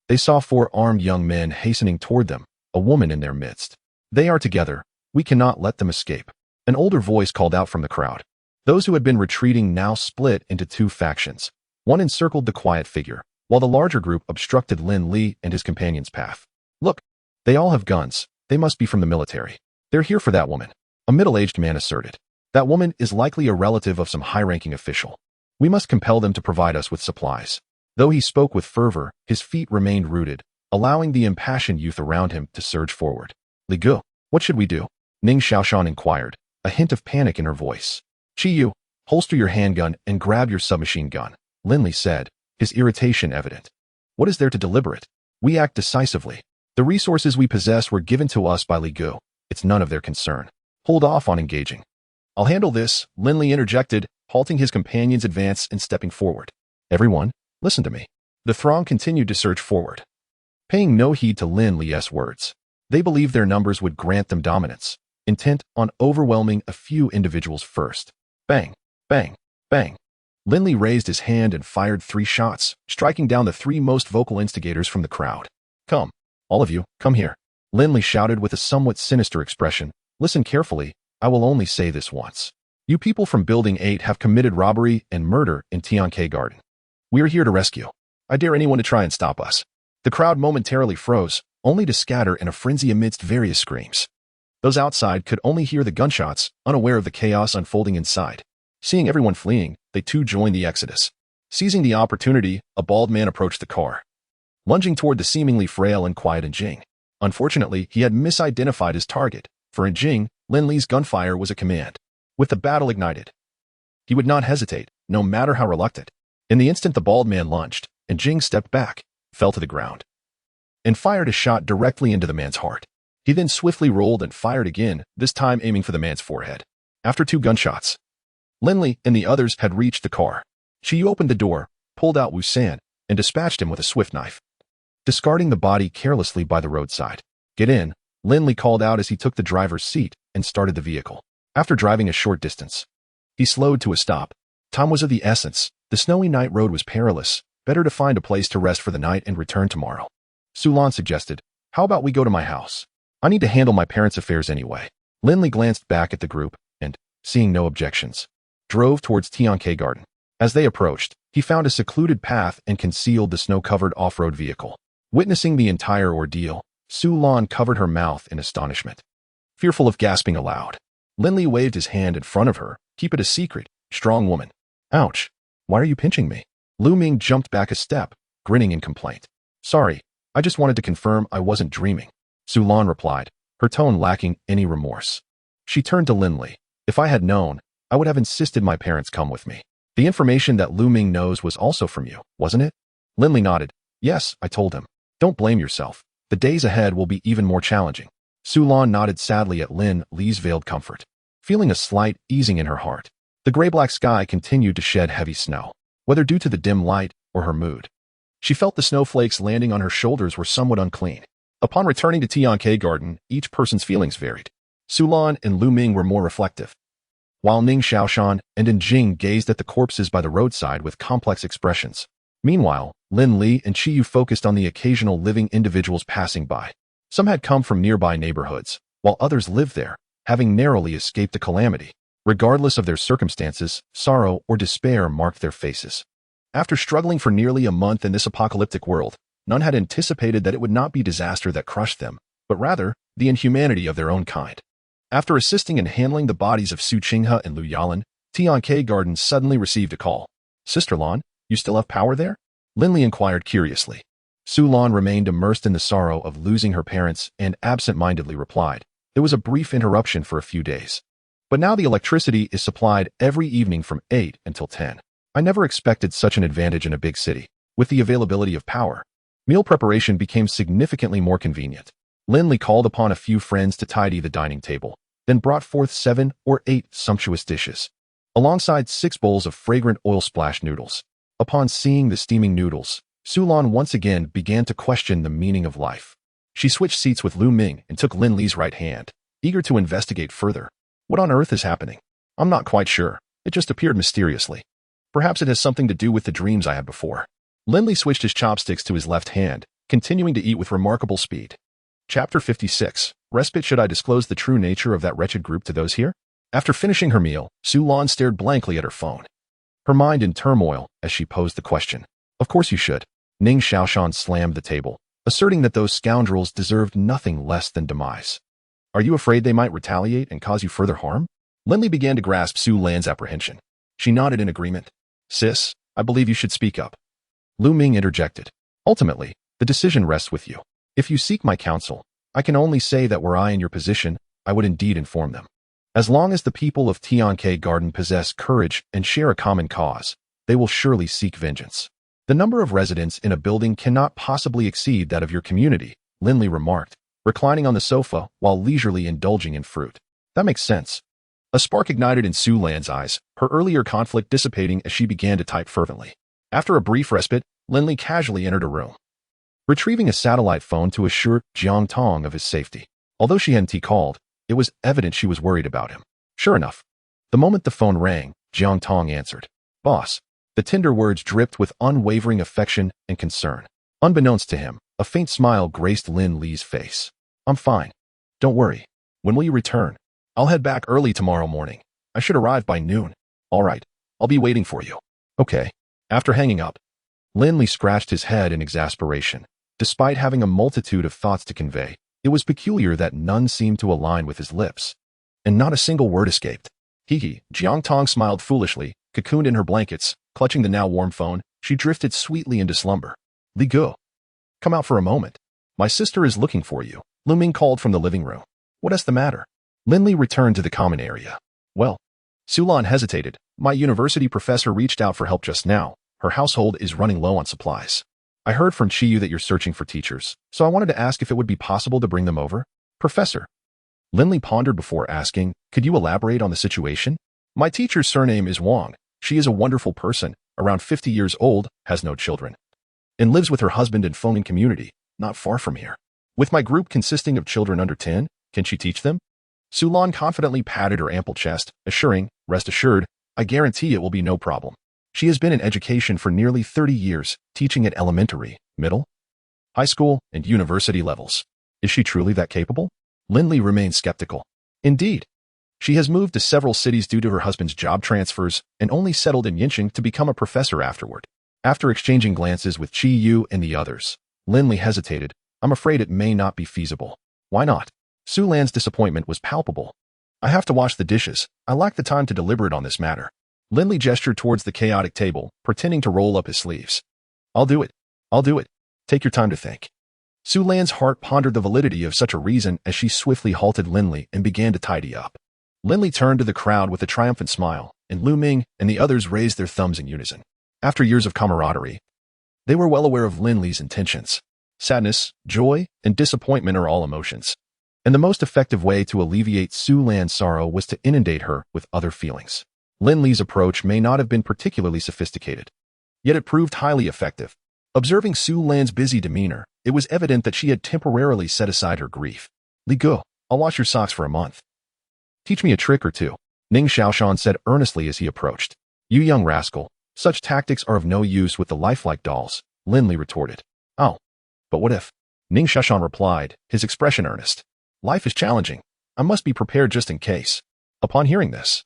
they saw 4 armed young men hastening toward them, a woman in their midst. "They are together. We cannot let them escape." An older voice called out from the crowd. Those who had been retreating now split into 2 factions. One encircled the quiet figure, while the larger group obstructed Lin Li and his companion's path. Look, they all have guns. They must be from the military. They're here for that woman, a middle-aged man asserted. That woman is likely a relative of some high-ranking official. We must compel them to provide us with supplies. Though he spoke with fervor, his feet remained rooted, allowing the impassioned youth around him to surge forward. Li Gu, what should we do? Ning Xiaoshan inquired, a hint of panic in her voice. Qi Yu, holster your handgun and grab your submachine gun, Lin Li said, his irritation evident. What is there to deliberate? We act decisively. The resources we possess were given to us by Li Gu. It's none of their concern. Hold off on engaging. I'll handle this, Lin Li interjected, halting his companion's advance and stepping forward. Everyone, listen to me. The throng continued to surge forward, paying no heed to Lin Li's words. They believed their numbers would grant them dominance, intent on overwhelming a few individuals first. Bang, bang, bang. Lin Li raised his hand and fired 3 shots, striking down the 3 most vocal instigators from the crowd. Come, all of you, come here. Lin Li shouted with a somewhat sinister expression. Listen carefully, I will only say this once. You people from Building 8 have committed robbery and murder in Tianke Garden. We are here to rescue. I dare anyone to try and stop us. The crowd momentarily froze, only to scatter in a frenzy amidst various screams. Those outside could only hear the gunshots, unaware of the chaos unfolding inside. Seeing everyone fleeing, they too joined the exodus. Seizing the opportunity, a bald man approached the car, lunging toward the seemingly frail and quiet Jing. Unfortunately, he had misidentified his target. For Jing, Lin Li's gunfire was a command. With the battle ignited, he would not hesitate, no matter how reluctant. In the instant the bald man lunged, and Jing stepped back, fell to the ground, and fired a shot directly into the man's heart. He then swiftly rolled and fired again, this time aiming for the man's forehead. After 2 gunshots, Lin Li and the others had reached the car. She opened the door, pulled out Wu San, and dispatched him with a swift knife, discarding the body carelessly by the roadside. Get in, Lin Li called out as he took the driver's seat and started the vehicle. After driving a short distance, he slowed to a stop. Time was of the essence. The snowy night road was perilous. Better to find a place to rest for the night and return tomorrow. Su Lan suggested, how about we go to my house? I need to handle my parents' affairs anyway. Lin Li glanced back at the group and, seeing no objections, drove towards Tianke Garden. As they approached, he found a secluded path and concealed the snow-covered off-road vehicle. Witnessing the entire ordeal, Su Lan covered her mouth in astonishment, fearful of gasping aloud. Lin Li waved his hand in front of her. Keep it a secret, strong woman. Ouch. Why are you pinching me? Lu Ming jumped back a step, grinning in complaint. Sorry, I just wanted to confirm I wasn't dreaming, Su Lan replied, her tone lacking any remorse. She turned to Lin Li. If I had known, I would have insisted my parents come with me. The information that Lu Ming knows was also from you, wasn't it? Lin Li nodded. Yes, I told him. Don't blame yourself. The days ahead will be even more challenging. Su Lan nodded sadly at Lin Li's veiled comfort, feeling a slight easing in her heart. The gray-black sky continued to shed heavy snow, whether due to the dim light or her mood. She felt the snowflakes landing on her shoulders were somewhat unclean. Upon returning to Tianke Garden, each person's feelings varied. Su Lan and Lu Ming were more reflective, while Ning Xiaoshan and Jing gazed at the corpses by the roadside with complex expressions. Meanwhile, Lin Li and Qi Yu focused on the occasional living individuals passing by. Some had come from nearby neighborhoods, while others lived there, having narrowly escaped the calamity. Regardless of their circumstances, sorrow or despair marked their faces. After struggling for nearly a month in this apocalyptic world, none had anticipated that it would not be disaster that crushed them, but rather the inhumanity of their own kind. After assisting in handling the bodies of Su Qinghe and Lu Yalan, Tianke Garden suddenly received a call. Sister Lan, you still have power there? Lin Li inquired curiously. Su Lan remained immersed in the sorrow of losing her parents and absent-mindedly replied, there was a brief interruption for a few days. But now the electricity is supplied every evening from 8 until 10. I never expected such an advantage in a big city. With the availability of power, meal preparation became significantly more convenient. Lin Li called upon a few friends to tidy the dining table, then brought forth 7 or 8 sumptuous dishes, alongside 6 bowls of fragrant oil-splashed noodles. Upon seeing the steaming noodles, Su Lan once again began to question the meaning of life. She switched seats with Lu Ming and took Lin Li's right hand, eager to investigate further. What on earth is happening? I'm not quite sure. It just appeared mysteriously. Perhaps it has something to do with the dreams I had before. Lin Li switched his chopsticks to his left hand, continuing to eat with remarkable speed. Chapter 56. Respite. Should I disclose the true nature of that wretched group to those here? After finishing her meal, Su Lan stared blankly at her phone, her mind in turmoil as she posed the question. Of course you should. Ning Xiaoshan slammed the table, asserting that those scoundrels deserved nothing less than demise. Are you afraid they might retaliate and cause you further harm? Lin Li began to grasp Su Lan's apprehension. She nodded in agreement. Sis, I believe you should speak up. Lu Ming interjected. Ultimately, the decision rests with you. If you seek my counsel, I can only say that were I in your position, I would indeed inform them. As long as the people of Tianke Garden possess courage and share a common cause, they will surely seek vengeance. The number of residents in a building cannot possibly exceed that of your community, Lin Li remarked, reclining on the sofa while leisurely indulging in fruit. That makes sense. A spark ignited in Su Lan's eyes, her earlier conflict dissipating as she began to type fervently. After a brief respite, Lin Li casually entered a room, retrieving a satellite phone to assure Jiang Tong of his safety. Although she hadn't called, it was evident she was worried about him. Sure enough, the moment the phone rang, Jiang Tong answered. Boss. The tender words dripped with unwavering affection and concern. Unbeknownst to him, a faint smile graced Lin Li's face. I'm fine. Don't worry. When will you return? I'll head back early tomorrow morning. I should arrive by noon. All right. I'll be waiting for you. Okay. After hanging up, Lin Li scratched his head in exasperation. Despite having a multitude of thoughts to convey, it was peculiar that none seemed to align with his lips. And not a single word escaped. Hee. Jiang Tong smiled foolishly, cocooned in her blankets. Clutching the now warm phone, she drifted sweetly into slumber. Li Gu. Come out for a moment. My sister is looking for you, Lu Ming called from the living room. What is the matter? Lin Li returned to the common area. Well, Su Lan hesitated. My university professor reached out for help just now. Her household is running low on supplies. I heard from Qiyu that you're searching for teachers, so I wanted to ask if it would be possible to bring them over. Professor. Lin Li pondered before asking, could you elaborate on the situation? My teacher's surname is Wang. She is a wonderful person, around 50 years old, has no children, and lives with her husband in Fengning community, not far from here. With my group consisting of children under 10, can she teach them? Su Lan confidently patted her ample chest, assuring, rest assured, I guarantee it will be no problem. She has been in education for nearly 30 years, teaching at elementary, middle, high school, and university levels. Is she truly that capable? Lin Li remained skeptical. Indeed. She has moved to several cities due to her husband's job transfers and only settled in Yincheng to become a professor afterward. After exchanging glances with Qiyu and the others, Lin Li hesitated. I'm afraid it may not be feasible. Why not? Su Lan's disappointment was palpable. I have to wash the dishes. I lack the time to deliberate on this matter. Lin Li gestured towards the chaotic table, pretending to roll up his sleeves. I'll do it. I'll do it. Take your time to think. Su Lan's heart pondered the validity of such a reason as she swiftly halted Lin Li and began to tidy up. Lin Li turned to the crowd with a triumphant smile, and Lu Ming and the others raised their thumbs in unison. After years of camaraderie, they were well aware of Lin Li's intentions. Sadness, joy, and disappointment are all emotions. And the most effective way to alleviate Su Lan's sorrow was to inundate her with other feelings. Lin Li's approach may not have been particularly sophisticated, yet it proved highly effective. Observing Su Lan's busy demeanor, it was evident that she had temporarily set aside her grief. Li Gu, I'll wash your socks for a month. Teach me a trick or two, Ning Xiaoshan said earnestly as he approached. You young rascal, such tactics are of no use with the lifelike dolls, Lin Li retorted. Oh, but what if? Ning Xiaoshan replied, his expression earnest. Life is challenging. I must be prepared just in case. Upon hearing this,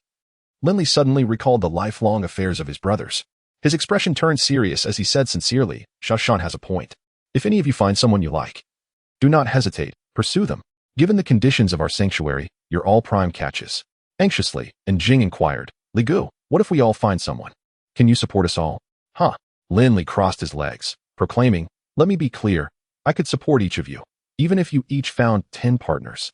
Lin Li suddenly recalled the lifelong affairs of his brothers. His expression turned serious as he said sincerely, Xiaoshan has a point. If any of you find someone you like, do not hesitate, pursue them. Given the conditions of our sanctuary, you're all prime catches. Anxiously, and Jing inquired, Li Gu, what if we all find someone? Can you support us all? Huh. Lin Li crossed his legs, proclaiming, let me be clear, I could support each of you, even if you each found 10 partners.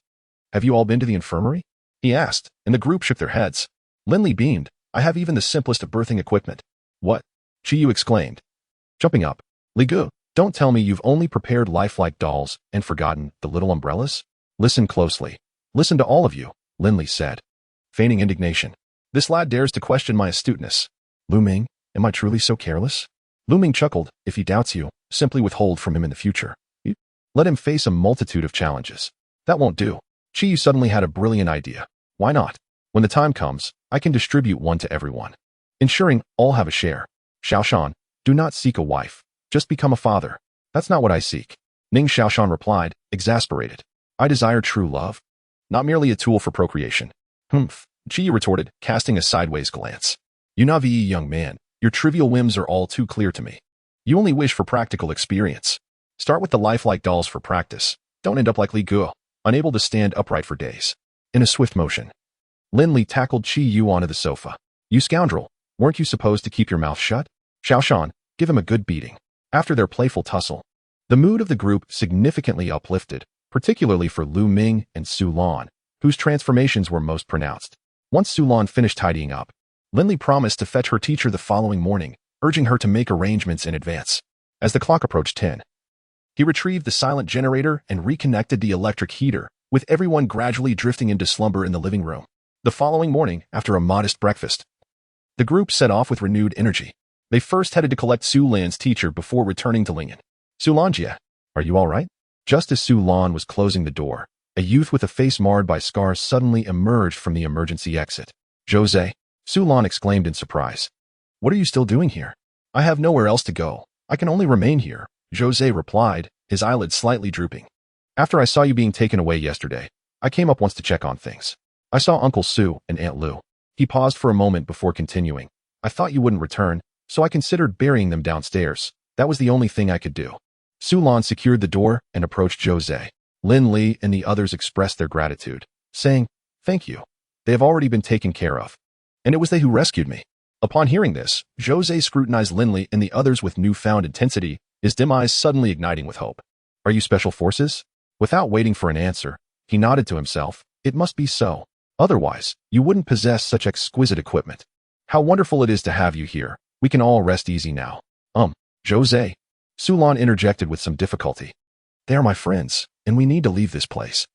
Have you all been to the infirmary? He asked, and the group shook their heads. Lin Li beamed, I have even the simplest of birthing equipment. What? Qiyu exclaimed. Jumping up, Li Gu, don't tell me you've only prepared lifelike dolls and forgotten the little umbrellas? Listen closely. Listen to all of you, Lin Li said, feigning indignation. This lad dares to question my astuteness. Lu Ming, am I truly so careless? Lu Ming chuckled, if he doubts you, simply withhold from him in the future. Let him face a multitude of challenges. That won't do. Qiyu suddenly had a brilliant idea. Why not? When the time comes, I can distribute one to everyone, ensuring all have a share. Xiaoshan, do not seek a wife. Just become a father. That's not what I seek. Ning Xiaoshan replied, exasperated. I desire true love, not merely a tool for procreation. Humph, Qiyu retorted, casting a sideways glance. You naive young man, your trivial whims are all too clear to me. You only wish for practical experience. Start with the lifelike dolls for practice. Don't end up like Li Guo, unable to stand upright for days. In a swift motion, Lin Li tackled Qi Yu onto the sofa. You scoundrel, weren't you supposed to keep your mouth shut? Xiao Shan, give him a good beating. After their playful tussle, the mood of the group significantly uplifted, particularly for Lu Ming and Su Lan, whose transformations were most pronounced. Once Su Lan finished tidying up, Lin Li promised to fetch her teacher the following morning, urging her to make arrangements in advance. As the clock approached 10, he retrieved the silent generator and reconnected the electric heater, with everyone gradually drifting into slumber in the living room. The following morning, after a modest breakfast, the group set off with renewed energy. They first headed to collect Su Lan's teacher before returning to Lingen. Su Lanjia, are you all right? Just as Su Lan was closing the door, a youth with a face marred by scars suddenly emerged from the emergency exit. Jose, Su Lan exclaimed in surprise. What are you still doing here? I have nowhere else to go. I can only remain here, Jose replied, his eyelids slightly drooping. After I saw you being taken away yesterday, I came up once to check on things. I saw Uncle Su and Aunt Lu. He paused for a moment before continuing. I thought you wouldn't return, so I considered burying them downstairs. That was the only thing I could do. Su Lan secured the door and approached Jose. Lin Li and the others expressed their gratitude, saying, Thank you. They have already been taken care of. And it was they who rescued me. Upon hearing this, Jose scrutinized Lin Li and the others with newfound intensity, his dim eyes suddenly igniting with hope. Are you special forces? Without waiting for an answer, he nodded to himself. It must be so. Otherwise, you wouldn't possess such exquisite equipment. How wonderful it is to have you here. We can all rest easy now. Jose. Su Lan interjected with some difficulty. They are my friends, and we need to leave this place.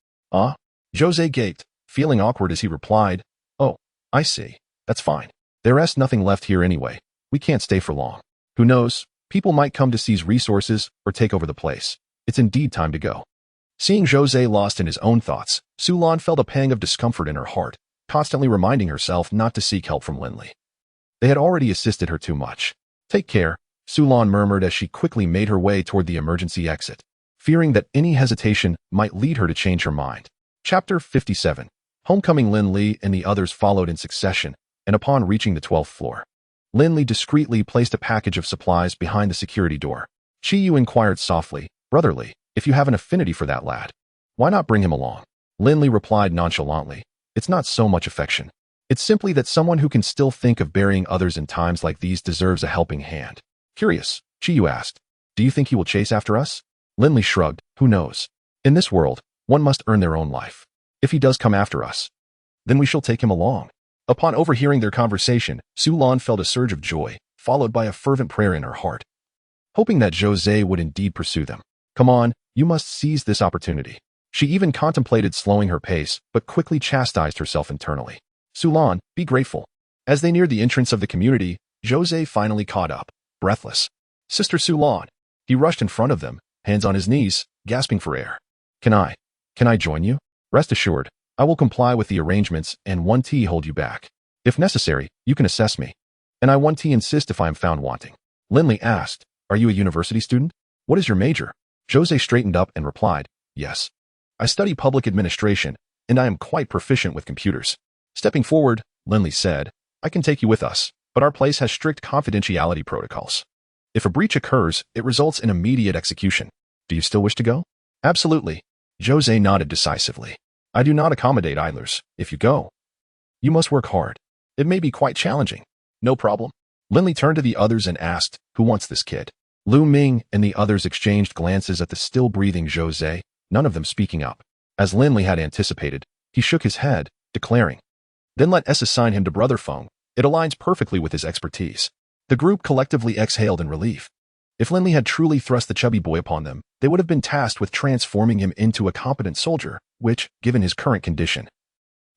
Jose gaped, feeling awkward as he replied, Oh, I see. That's fine. There is nothing left here anyway. We can't stay for long. Who knows? People might come to seize resources or take over the place. It's indeed time to go. Seeing Jose lost in his own thoughts, Su Lan felt a pang of discomfort in her heart, constantly reminding herself not to seek help from Lin Li. They had already assisted her too much. Take care, Su Lan murmured as she quickly made her way toward the emergency exit, fearing that any hesitation might lead her to change her mind. Chapter 57. Homecoming. Lin Li and the others followed in succession, and upon reaching the 12th floor, Lin Li discreetly placed a package of supplies behind the security door. Qi Yu inquired softly, Brotherly, if you have an affinity for that lad, why not bring him along? Lin Li replied nonchalantly, It's not so much affection. It's simply that someone who can still think of burying others in times like these deserves a helping hand. Curious, Qi Yu asked, Do you think he will chase after us? Lin Li shrugged, Who knows? In this world, one must earn their own life. If he does come after us, then we shall take him along. Upon overhearing their conversation, Su Lan felt a surge of joy, followed by a fervent prayer in her heart, hoping that Jose would indeed pursue them. Come on, you must seize this opportunity. She even contemplated slowing her pace, but quickly chastised herself internally. Su Lan, be grateful. As they neared the entrance of the community, Jose finally caught up, breathless. Sister Su Lan. He rushed in front of them, hands on his knees, gasping for air. Can I join you? Rest assured, I will comply with the arrangements and 1T hold you back. If necessary, you can assess me. And I 1T insist if I am found wanting. Lin Li asked, Are you a university student? What is your major? Jose straightened up and replied, Yes. I study public administration, and I am quite proficient with computers. Stepping forward, Lin Li said, I can take you with us, but our place has strict confidentiality protocols. If a breach occurs, it results in immediate execution. Do you still wish to go? Absolutely. Jose nodded decisively. I do not accommodate idlers. If you go, you must work hard. It may be quite challenging. No problem. Lin Li turned to the others and asked, Who wants this kid? Lu Ming and the others exchanged glances at the still-breathing Jose, none of them speaking up. As Lin Li had anticipated, he shook his head, declaring, Then let us assign him to Brother Feng. It aligns perfectly with his expertise. The group collectively exhaled in relief. If Lin Li had truly thrust the chubby boy upon them, they would have been tasked with transforming him into a competent soldier, which, given his current condition,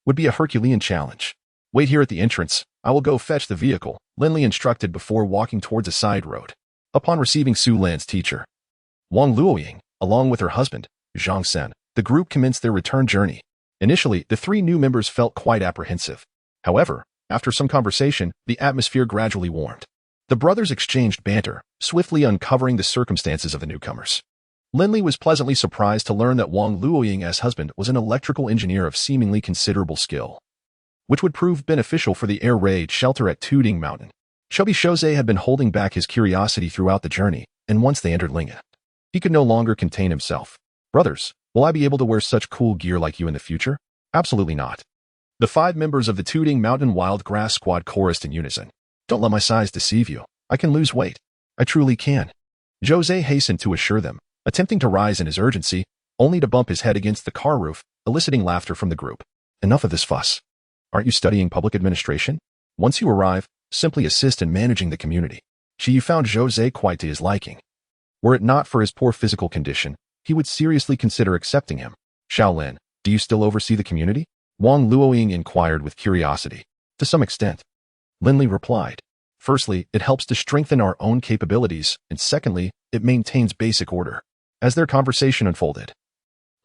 would be a Herculean challenge. Wait here at the entrance. I will go fetch the vehicle, Lin Li instructed before walking towards a side road. Upon receiving Su Lan's teacher, Wang Luoying, along with her husband, Zhang Sen, the group commenced their return journey. Initially, the three new members felt quite apprehensive. However, after some conversation, the atmosphere gradually warmed. The brothers exchanged banter, swiftly uncovering the circumstances of the newcomers. Lin Li was pleasantly surprised to learn that Wang Luoying's husband was an electrical engineer of seemingly considerable skill, which would prove beneficial for the air raid shelter at Tuding Mountain. Chubby Jose had been holding back his curiosity throughout the journey, and once they entered Linga, he could no longer contain himself. Brothers, will I be able to wear such cool gear like you in the future? Absolutely not. The 5 members of the Tooting Mountain Wild Grass Squad chorused in unison. Don't let my size deceive you. I can lose weight. I truly can. Jose hastened to assure them, attempting to rise in his urgency, only to bump his head against the car roof, eliciting laughter from the group. Enough of this fuss. Aren't you studying public administration? Once you arrive, simply assist in managing the community. Chiyu found Jose quite to his liking. Were it not for his poor physical condition, he would seriously consider accepting him. Shaolin, do you still oversee the community? Wang Luoying inquired with curiosity. To some extent. Lin Li replied. Firstly, it helps to strengthen our own capabilities, and secondly, it maintains basic order. As their conversation unfolded,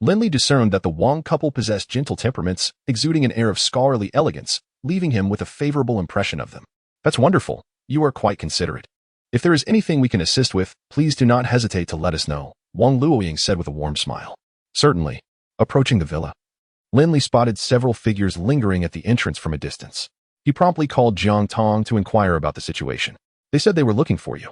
Lin Li discerned that the Wang couple possessed gentle temperaments, exuding an air of scholarly elegance, leaving him with a favorable impression of them. That's wonderful. You are quite considerate. If there is anything we can assist with, please do not hesitate to let us know, Wang Luoying said with a warm smile. Certainly. Approaching the villa, Lin Li spotted several figures lingering at the entrance from a distance. He promptly called Jiang Tong to inquire about the situation. They said they were looking for you.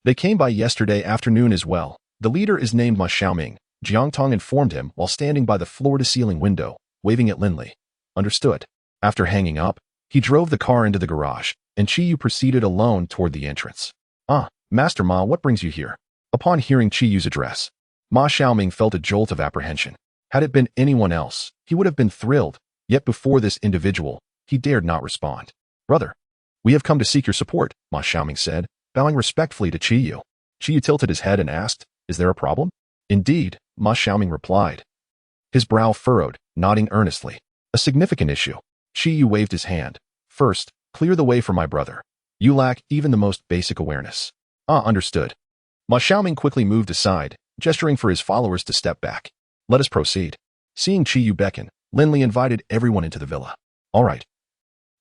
They came by yesterday afternoon as well. The leader is named Ma Xiaoming, Jiang Tong informed him while standing by the floor-to-ceiling window, waving at Lin Li. Understood. After hanging up, he drove the car into the garage, and Chiyu proceeded alone toward the entrance. Ah, Master Ma, what brings you here? Upon hearing Chiyu's address, Ma Xiaoming felt a jolt of apprehension. Had it been anyone else, he would have been thrilled, yet before this individual, he dared not respond. Brother, we have come to seek your support, Ma Xiaoming said, bowing respectfully to Chiyu. Chiyu tilted his head and asked, is there a problem? Indeed, Ma Xiaoming replied. His brow furrowed, nodding earnestly. A significant issue. Chiyu waved his hand. First, clear the way for my brother. You lack even the most basic awareness. Ah, understood. Ma Xiaoming quickly moved aside, gesturing for his followers to step back. Let us proceed. Seeing Chiyu beckon, Lin Li invited everyone into the villa. All right.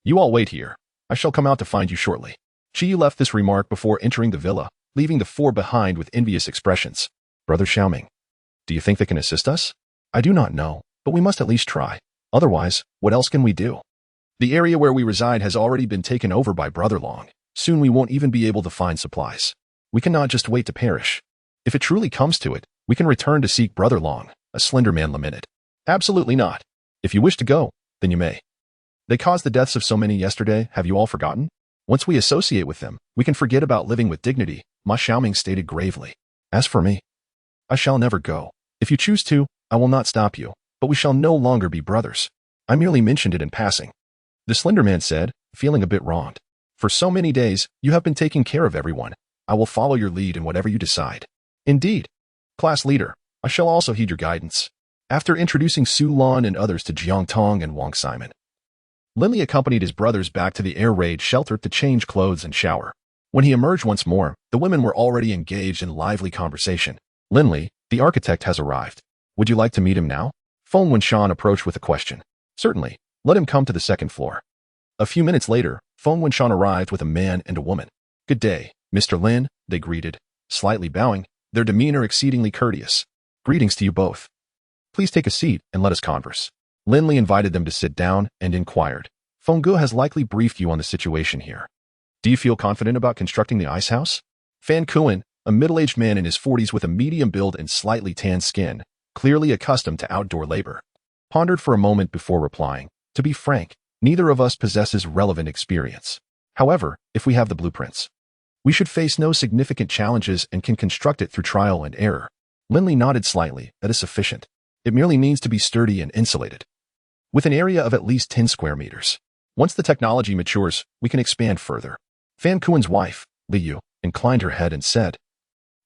You all wait here. I shall come out to find you shortly. Chiyu left this remark before entering the villa, leaving the 4 behind with envious expressions. Brother Xiaoming, do you think they can assist us? I do not know, but we must at least try. Otherwise, what else can we do? The area where we reside has already been taken over by Brother Long. Soon we won't even be able to find supplies. We cannot just wait to perish. If it truly comes to it, we can return to seek Brother Long, a slender man lamented. Absolutely not. If you wish to go, then you may. They caused the deaths of so many yesterday, have you all forgotten? Once we associate with them, we can forget about living with dignity, Ma Xiaoming stated gravely. As for me, I shall never go. If you choose to, I will not stop you, but we shall no longer be brothers. I merely mentioned it in passing. The slender man said, feeling a bit wronged. For so many days, you have been taking care of everyone. I will follow your lead in whatever you decide. Indeed. Class leader, I shall also heed your guidance. After introducing Su Lan and others to Jiang Tong and Wang Simon, Lin Li accompanied his brothers back to the air raid shelter to change clothes and shower. When he emerged once more, the women were already engaged in lively conversation. Lin Li, the architect has arrived. Would you like to meet him now? Feng Wenshan approached with a question. Certainly. Let him come to the 2nd floor. A few minutes later, Feng Wenshan arrived with a man and a woman. Good day, Mr. Lin, they greeted, slightly bowing, their demeanor exceedingly courteous. Greetings to you both. Please take a seat and let us converse. Lin Li invited them to sit down and inquired. Feng Gu has likely briefed you on the situation here. Do you feel confident about constructing the ice house? Fan Kuan, a middle-aged man in his 40s with a medium build and slightly tanned skin, clearly accustomed to outdoor labor, pondered for a moment before replying. To be frank, neither of us possesses relevant experience. However, if we have the blueprints, we should face no significant challenges and can construct it through trial and error. Lin Li nodded slightly. That is sufficient. It merely needs to be sturdy and insulated, with an area of at least 10 square meters. Once the technology matures, we can expand further. Fan Kuan's wife, Li Yu, inclined her head and said,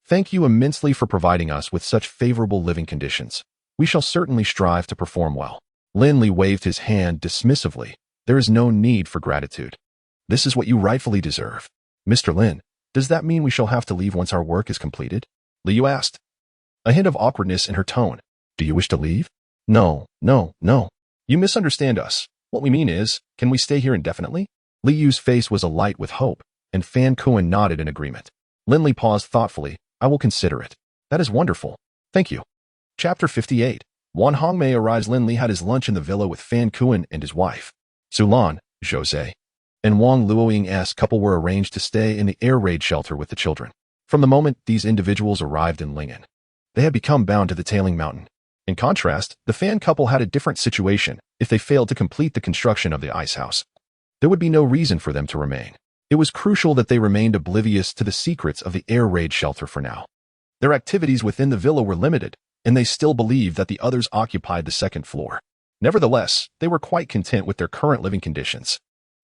Thank you immensely for providing us with such favorable living conditions. We shall certainly strive to perform well. Lin Li waved his hand dismissively. There is no need for gratitude. This is what you rightfully deserve. Mr. Lin, does that mean we shall have to leave once our work is completed? Li Yu asked, a hint of awkwardness in her tone. Do you wish to leave? No. You misunderstand us. What we mean is, can we stay here indefinitely? Li Yu's face was alight with hope, and Fan Kuan nodded in agreement. Lin Li paused thoughtfully. I will consider it. That is wonderful. Thank you. Chapter 58. Wan Hongmei arrives. Lin Li had his lunch in the villa with Fan Kuan and his wife, Su Lan, Jose, and Wang Luoying's couple were arranged to stay in the air raid shelter with the children. From the moment these individuals arrived in Lingen, they had become bound to the tailing mountain. In contrast, the Fan couple had a different situation. If they failed to complete the construction of the ice house, there would be no reason for them to remain. It was crucial that they remained oblivious to the secrets of the air raid shelter for now. Their activities within the villa were limited, and they still believed that the others occupied the second floor. Nevertheless, they were quite content with their current living conditions.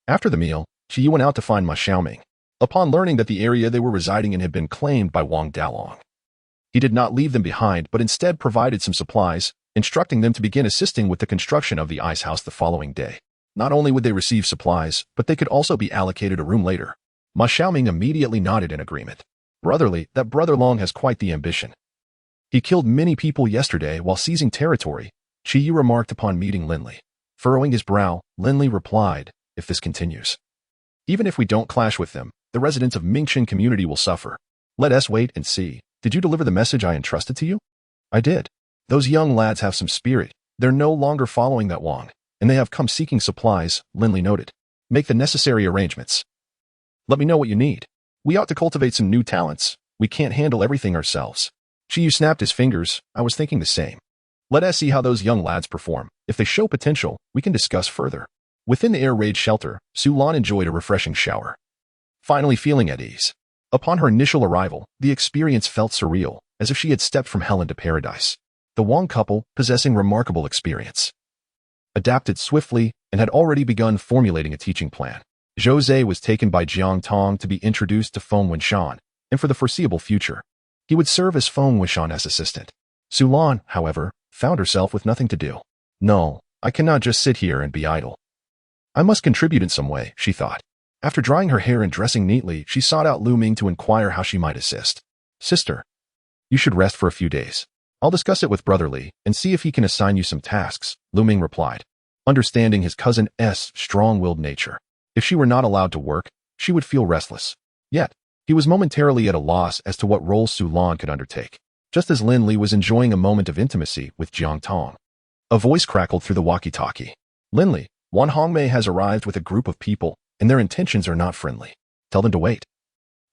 After the meal, Qiyu went out to find Ma Xiaoming. Upon learning that the area they were residing in had been claimed by Wang Dalong, he did not leave them behind but instead provided some supplies, instructing them to begin assisting with the construction of the ice house the following day. Not only would they receive supplies, but they could also be allocated a room later. Ma Xiaoming immediately nodded in agreement. Brotherly, that brother Long has quite the ambition. He killed many people yesterday while seizing territory, Qiyu remarked upon meeting Lin Li. Furrowing his brow, Lin Li replied, if this continues, even if we don't clash with them, the residents of Mingchen community will suffer. Let us wait and see. Did you deliver the message I entrusted to you? I did. Those young lads have some spirit. They're no longer following that Wang, and they have come seeking supplies, Lin Li noted. Make the necessary arrangements. Let me know what you need. We ought to cultivate some new talents. We can't handle everything ourselves. Qiyu snapped his fingers. I was thinking the same. Let us see how those young lads perform. If they show potential, we can discuss further. Within the air raid shelter, Su Lan enjoyed a refreshing shower. Finally feeling at ease. Upon her initial arrival, the experience felt surreal, as if she had stepped from hell into paradise. The Wang couple, possessing remarkable experience, adapted swiftly and had already begun formulating a teaching plan. Jose was taken by Jiang Tong to be introduced to Feng Wenshan, and for the foreseeable future, he would serve as Feng Wenshan's assistant. Su Lan, however, found herself with nothing to do. No, I cannot just sit here and be idle. I must contribute in some way, she thought. After drying her hair and dressing neatly, she sought out Lu Ming to inquire how she might assist. Sister, you should rest for a few days. I'll discuss it with Brother Li and see if he can assign you some tasks, Lu Ming replied, understanding his cousin's strong-willed nature. If she were not allowed to work, she would feel restless. Yet, he was momentarily at a loss as to what role Su Lan could undertake. Just as Lin Li was enjoying a moment of intimacy with Jiang Tong, a voice crackled through the walkie-talkie. Lin Li, Wan Hongmei has arrived with a group of people, and their intentions are not friendly. Tell them to wait.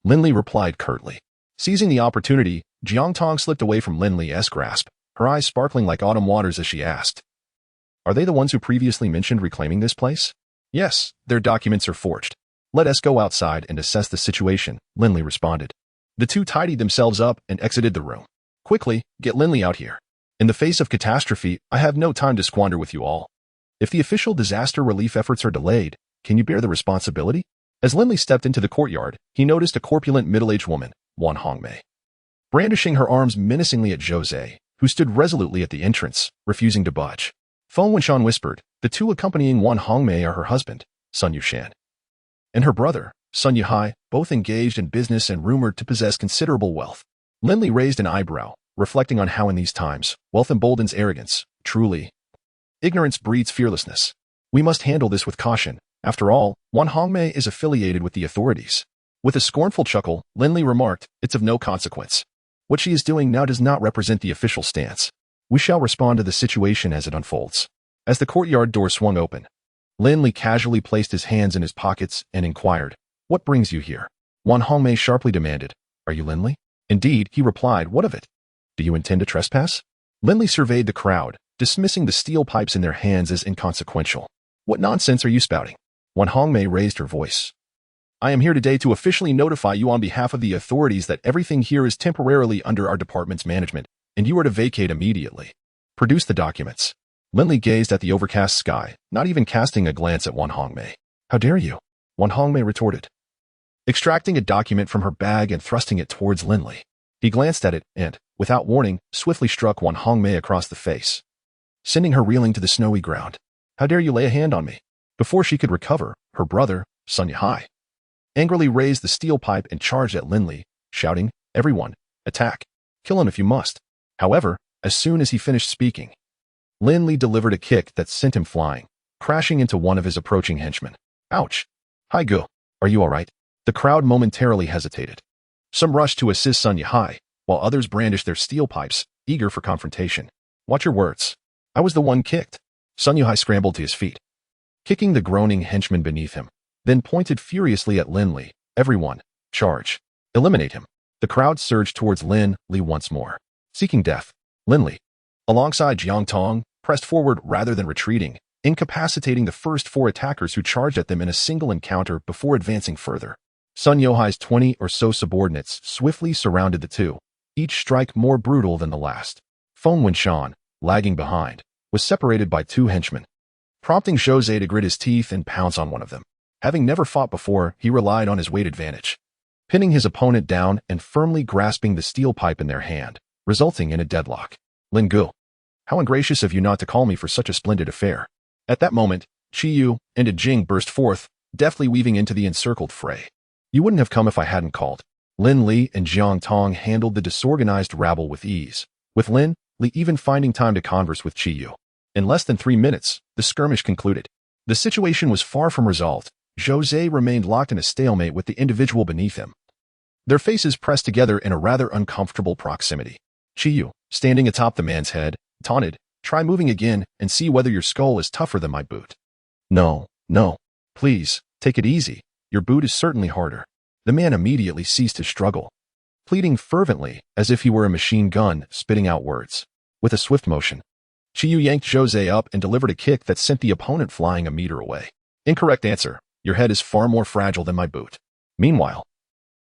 Lin Li replied curtly. Seizing the opportunity, Jiang Tong slipped away from Lin Li's grasp, her eyes sparkling like autumn waters as she asked, are they the ones who previously mentioned reclaiming this place? Yes, their documents are forged. Let us go outside and assess the situation, Lin Li responded. The two tidied themselves up and exited the room. Quickly, get Lin Li out here. In the face of catastrophe, I have no time to squander with you all. If the official disaster relief efforts are delayed, can you bear the responsibility? As Lin Li stepped into the courtyard, he noticed a corpulent middle-aged woman, Wan Hongmei, brandishing her arms menacingly at Jose, who stood resolutely at the entrance, refusing to budge. Feng Wenshan whispered, the two accompanying Wan Hongmei are her husband, Sun Yushan, and her brother, Sun Yuhai, both engaged in business and rumored to possess considerable wealth. Lin Li raised an eyebrow, reflecting on how in these times, wealth emboldens arrogance. Truly, ignorance breeds fearlessness. We must handle this with caution. After all, Wan Hongmei is affiliated with the authorities. With a scornful chuckle, Lin Li remarked, it's of no consequence. What she is doing now does not represent the official stance. We shall respond to the situation as it unfolds. As the courtyard door swung open, Lin Li casually placed his hands in his pockets and inquired, what brings you here? Wan Hongmei sharply demanded, are you Lin Li? Indeed, he replied, what of it? Do you intend to trespass? Lin Li surveyed the crowd, dismissing the steel pipes in their hands as inconsequential. What nonsense are you spouting? Wan Hongmei raised her voice. I am here today to officially notify you on behalf of the authorities that everything here is temporarily under our department's management, and you are to vacate immediately. Produce the documents. Lin Li gazed at the overcast sky, not even casting a glance at Wan Hongmei. How dare you? Wan Hongmei retorted, extracting a document from her bag and thrusting it towards Lin Li. He glanced at it and, without warning, swiftly struck Wan Hongmei across the face, sending her reeling to the snowy ground. How dare you lay a hand on me? Before she could recover, her brother, Sun Yuhai, angrily raised the steel pipe and charged at Lin Li, shouting, everyone, attack. Kill him if you must. However, as soon as he finished speaking, Lin Li delivered a kick that sent him flying, crashing into one of his approaching henchmen. Ouch. Hai Gu, are you all right? The crowd momentarily hesitated. Some rushed to assist Sun Yuhai, while others brandished their steel pipes, eager for confrontation. Watch your words. I was the one kicked. Sun Yuhai scrambled to his feet, kicking the groaning henchman beneath him. then pointed furiously at Lin Li. Everyone, charge. Eliminate him. The crowd surged towards Lin Li once more. Seeking death, Lin Li, alongside Jiang Tong, pressed forward rather than retreating, incapacitating the first 4 attackers who charged at them in a single encounter before advancing further. Sun Youhai's 20 or so subordinates swiftly surrounded the two, each strike more brutal than the last. Feng Winshan, lagging behind, was separated by 2 henchmen, prompting Jose to grit his teeth and pounce on one of them. Having never fought before, he relied on his weight advantage, pinning his opponent down and firmly grasping the steel pipe in their hand, resulting in a deadlock. Lin Gu, how ungracious of you not to call me for such a splendid affair. At that moment, Qi Yu and a Jing burst forth, deftly weaving into the encircled fray. You wouldn't have come if I hadn't called. Lin Li and Jiang Tong handled the disorganized rabble with ease, with Lin Li even finding time to converse with Qi Yu. In less than 3 minutes, the skirmish concluded. The situation was far from resolved. Jose remained locked in a stalemate with the individual beneath him, their faces pressed together in a rather uncomfortable proximity. Qi Yu, standing atop the man's head, taunted, try moving again and see whether your skull is tougher than my boot. No, please, take it easy. Your boot is certainly harder. The man immediately ceased his struggle, pleading fervently as if he were a machine gun spitting out words. With a swift motion, Qi Yu yanked Jose up and delivered a kick that sent the opponent flying a meter away. Incorrect answer. Your head is far more fragile than my boot. Meanwhile,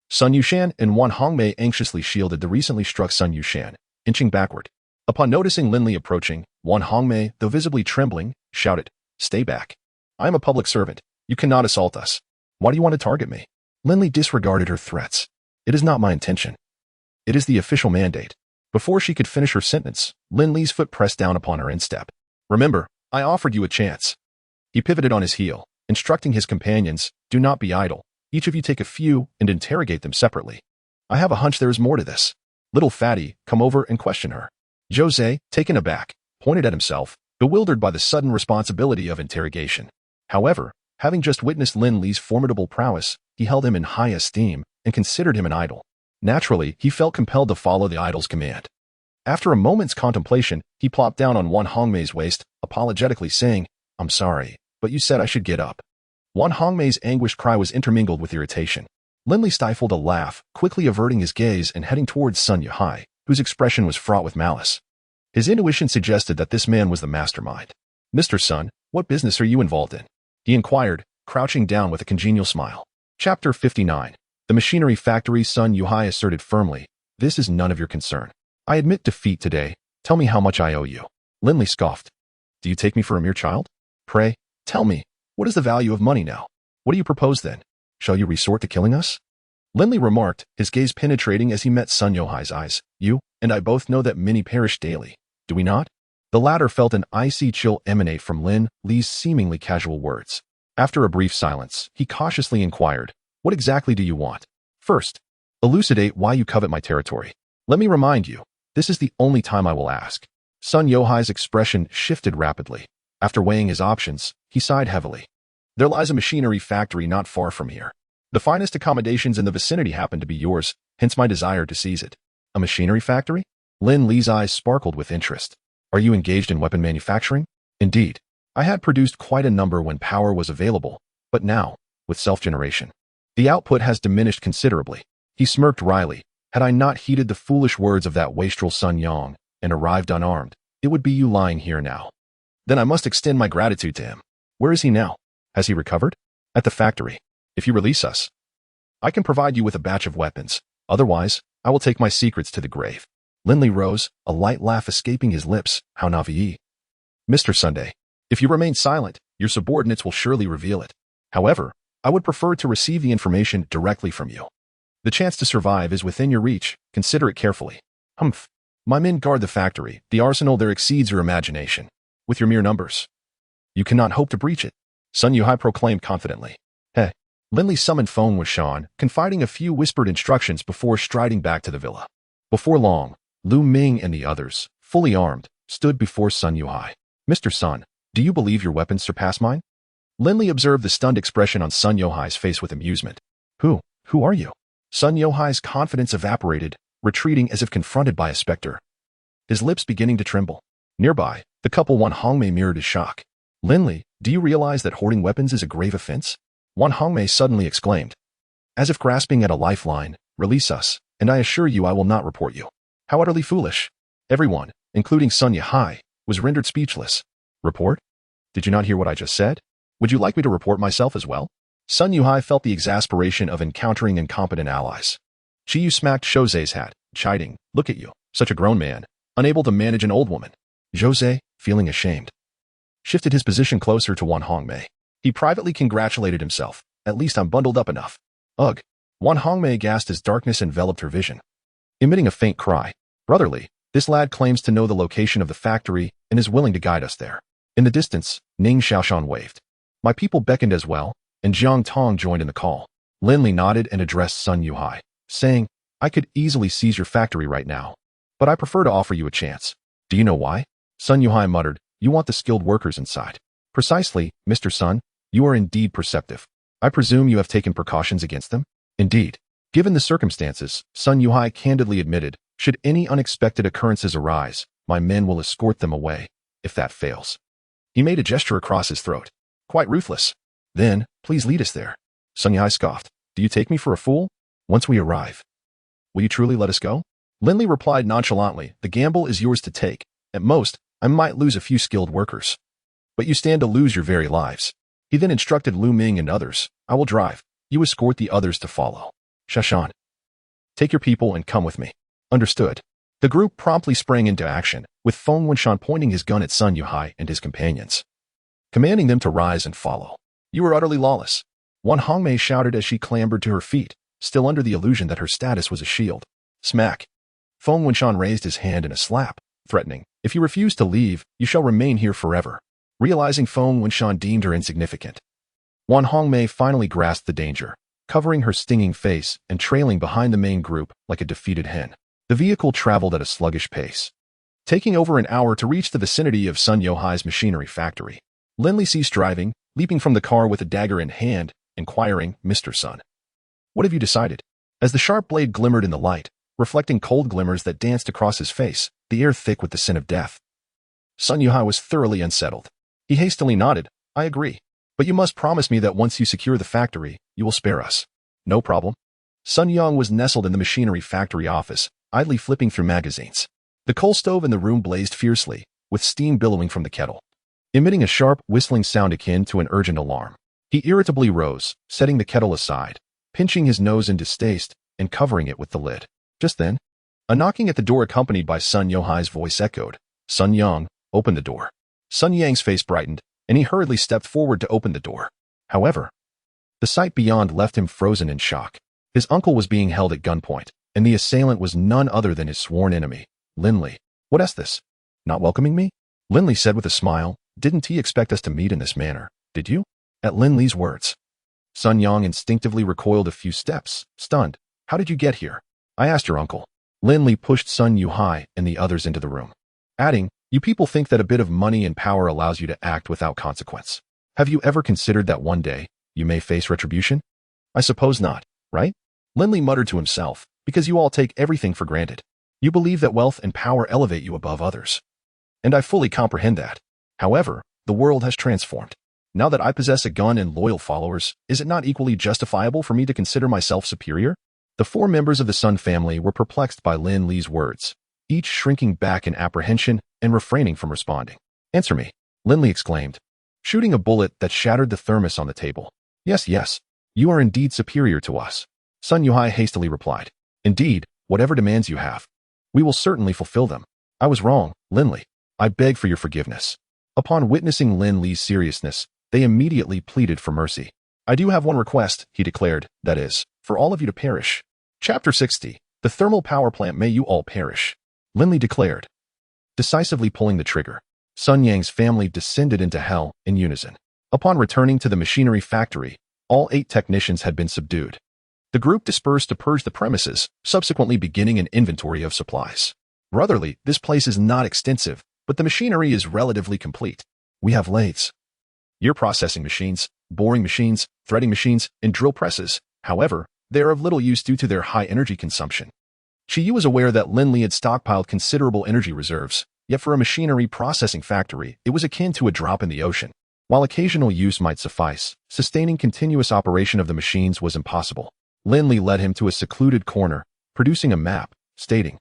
Sun Yushan and Wan Hongmei anxiously shielded the recently struck Sun Yushan, inching backward. Upon noticing Lin Li approaching, Wan Hongmei, though visibly trembling, shouted, "Stay back. I am a public servant. You cannot assault us. Why do you want to target me?" Lin Li disregarded her threats. It is not my intention. It is the official mandate. Before she could finish her sentence, Lin Li's foot pressed down upon her instep. Remember, I offered you a chance. He pivoted on his heel, instructing his companions, do not be idle. Each of you take a few and interrogate them separately. I have a hunch there is more to this. Little Fatty, come over and question her. Jose, taken aback, pointed at himself, bewildered by the sudden responsibility of interrogation. However, having just witnessed Lin Li's formidable prowess, he held him in high esteem and considered him an idol. Naturally, he felt compelled to follow the idol's command. After a moment's contemplation, he plopped down on Wan Hongmei's waist, apologetically saying, I'm sorry, but you said I should get up. Wan Hongmei's anguished cry was intermingled with irritation. Lin Li stifled a laugh, quickly averting his gaze and heading towards Sun Yuhai, whose expression was fraught with malice. His intuition suggested that this man was the mastermind. Mr. Sun, what business are you involved in? He inquired, crouching down with a congenial smile. Chapter 59. The machinery factory. Sun Yuhai asserted firmly, this is none of your concern. I admit defeat today. Tell me how much I owe you. Lin Li scoffed. Do you take me for a mere child? Pray, tell me, what is the value of money now? What do you propose then? Shall you resort to killing us? Lin Li remarked, his gaze penetrating as he met Sun Youhai's eyes. You and I both know that many perish daily, do we not? The latter felt an icy chill emanate from Lin Li's seemingly casual words. After a brief silence, he cautiously inquired, what exactly do you want? First, elucidate why you covet my territory. Let me remind you, this is the only time I will ask. Sun Youhai's expression shifted rapidly. After weighing his options, he sighed heavily. There lies a machinery factory not far from here. The finest accommodations in the vicinity happen to be yours, hence my desire to seize it. A machinery factory? Lin Li's eyes sparkled with interest. Are you engaged in weapon manufacturing? Indeed. I had produced quite a number when power was available, but now, with self-generation, the output has diminished considerably. He smirked wryly. Had I not heeded the foolish words of that wastrel Sun Yang and arrived unarmed, it would be you lying here now. Then I must extend my gratitude to him. Where is he now? Has he recovered? At the factory. If you release us, I can provide you with a batch of weapons. Otherwise, I will take my secrets to the grave. Lin Li rose, a light laugh escaping his lips. How naive. Mr. Sunday, if you remain silent, your subordinates will surely reveal it. However, I would prefer to receive the information directly from you. The chance to survive is within your reach. Consider it carefully. Humph. My men guard the factory. The arsenal there exceeds your imagination. With your mere numbers, you cannot hope to breach it. Sun Yuhai proclaimed confidently. Hey. Lin Li summoned Feng Wuxian, confiding a few whispered instructions before striding back to the villa. Before long, Lu Ming and the others, fully armed, stood before Sun Yuhai. Mr. Sun, do you believe your weapons surpass mine? Lin Li observed the stunned expression on Sun Youhai's face with amusement. Who are you? Sun Youhai's confidence evaporated, retreating as if confronted by a specter, his lips beginning to tremble. Nearby, the couple Wan Hongmei mirrored his shock. Lin Li, do you realize that hoarding weapons is a grave offense? Wan Hongmei suddenly exclaimed. As if grasping at a lifeline, release us, and I assure you I will not report you. How utterly foolish. Everyone, including Sun Yihai, was rendered speechless. Report? Did you not hear what I just said? Would you like me to report myself as well? Sun Yihai felt the exasperation of encountering incompetent allies. Qiyu smacked Zhouze's hat, chiding, look at you, such a grown man, unable to manage an old woman. Zhouze, feeling ashamed, shifted his position closer to Wan Hongmei. He privately congratulated himself. At least I'm bundled up enough. Ugh. Wan Hongmei gasped as darkness enveloped her vision. Emitting a faint cry. Brotherly, this lad claims to know the location of the factory and is willing to guide us there. In the distance, Ning Xiaoshan waved. My people beckoned as well, and Jiang Tong joined in the call. Lin Li nodded and addressed Sun Yihai, saying, I could easily seize your factory right now, but I prefer to offer you a chance. Do you know why? Sun Yihai muttered, you want the skilled workers inside. Precisely, Mr. Sun, you are indeed perceptive. I presume you have taken precautions against them? Indeed. Given the circumstances, Sun Yihai candidly admitted, should any unexpected occurrences arise, my men will escort them away, if that fails. He made a gesture across his throat. Quite ruthless. Then, please lead us there. Sun Yihai scoffed. Do you take me for a fool? Once we arrive, will you truly let us go? Lin Li replied nonchalantly, the gamble is yours to take. At most, I might lose a few skilled workers. But you stand to lose your very lives. He then instructed Lu Ming and others, I will drive. You escort the others to follow. Shashan, take your people and come with me. Understood. The group promptly sprang into action, with Feng Wenshan pointing his gun at Sun Yihai and his companions, commanding them to rise and follow. You are utterly lawless. Wan Hongmei shouted as she clambered to her feet, still under the illusion that her status was a shield. Smack. Feng Wenshan raised his hand in a slap, threatening, if you refuse to leave, you shall remain here forever. Realizing Feng Wenshan deemed her insignificant, Wan Hongmei finally grasped the danger, covering her stinging face and trailing behind the main group like a defeated hen. The vehicle traveled at a sluggish pace, taking over an hour to reach the vicinity of Sun Yihai's machinery factory. Lin Li ceased driving, leaping from the car with a dagger in hand, inquiring, Mr. Sun, what have you decided? As the sharp blade glimmered in the light, reflecting cold glimmers that danced across his face, the air thick with the scent of death, Sun Yihai was thoroughly unsettled. He hastily nodded, I agree. But you must promise me that once you secure the factory, you will spare us. No problem. Sun Yang was nestled in the machinery factory office, idly flipping through magazines. The coal stove in the room blazed fiercely, with steam billowing from the kettle, emitting a sharp, whistling sound akin to an urgent alarm. He irritably rose, setting the kettle aside, pinching his nose in distaste, and covering it with the lid. Just then, a knocking at the door accompanied by Sun Yihai's voice echoed. Sun Yang, open the door. Sun Yang's face brightened, and he hurriedly stepped forward to open the door. However, the sight beyond left him frozen in shock. His uncle was being held at gunpoint, and the assailant was none other than his sworn enemy, Lin Li. What is this? Not welcoming me? Lin Li said with a smile, didn't he expect us to meet in this manner, did you? At Lin Li's words, Sun Yang instinctively recoiled a few steps, stunned. How did you get here? I asked your uncle. Lin Li pushed Sun Yihai and the others into the room, adding, you people think that a bit of money and power allows you to act without consequence. Have you ever considered that one day, you may face retribution? I suppose not, right? Lin Li muttered to himself, because you all take everything for granted. You believe that wealth and power elevate you above others. And I fully comprehend that. However, the world has transformed. Now that I possess a gun and loyal followers, is it not equally justifiable for me to consider myself superior? The four members of the Sun family were perplexed by Lin Li's words, each shrinking back in apprehension and refraining from responding. Answer me, Lin Li exclaimed, shooting a bullet that shattered the thermos on the table. Yes, yes, you are indeed superior to us. Sun Yihai hastily replied. Indeed, whatever demands you have, we will certainly fulfill them. I was wrong, Lin Li. I beg for your forgiveness. Upon witnessing Lin Li's seriousness, they immediately pleaded for mercy. I do have one request, he declared, that is, for all of you to perish. Chapter 60, the thermal power plant, may you all perish. Lin Li declared, decisively pulling the trigger. Sun Yang's family descended into hell in unison. Upon returning to the machinery factory, all 8 technicians had been subdued. The group dispersed to purge the premises, subsequently beginning an inventory of supplies. Brotherly, this place is not extensive, but the machinery is relatively complete. We have lathes, ear processing machines, boring machines, threading machines, and drill presses. However, they are of little use due to their high energy consumption. Qiyu was aware that Lin Li had stockpiled considerable energy reserves, yet for a machinery processing factory, it was akin to a drop in the ocean. While occasional use might suffice, sustaining continuous operation of the machines was impossible. Lin Li led him to a secluded corner, producing a map, stating,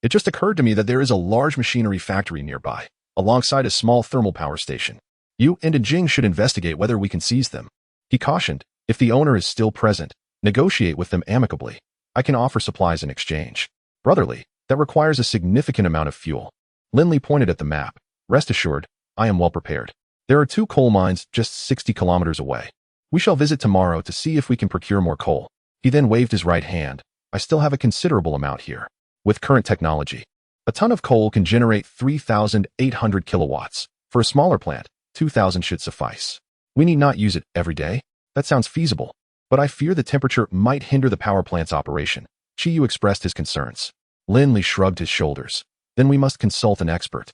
"It just occurred to me that there is a large machinery factory nearby, alongside a small thermal power station. You and Jing should investigate whether we can seize them." He cautioned, "If the owner is still present, negotiate with them amicably. I can offer supplies in exchange." "Brotherly, that requires a significant amount of fuel." Lin Li pointed at the map. "Rest assured, I am well prepared. There are 2 coal mines just 60 kilometers away. We shall visit tomorrow to see if we can procure more coal." He then waved his right hand. "I still have a considerable amount here. With current technology, a ton of coal can generate 3,800 kilowatts. For a smaller plant, 2,000 should suffice. We need not use it every day." "That sounds feasible, but I fear the temperature might hinder the power plant's operation." Qiyu expressed his concerns. Lin Li shrugged his shoulders. "Then we must consult an expert.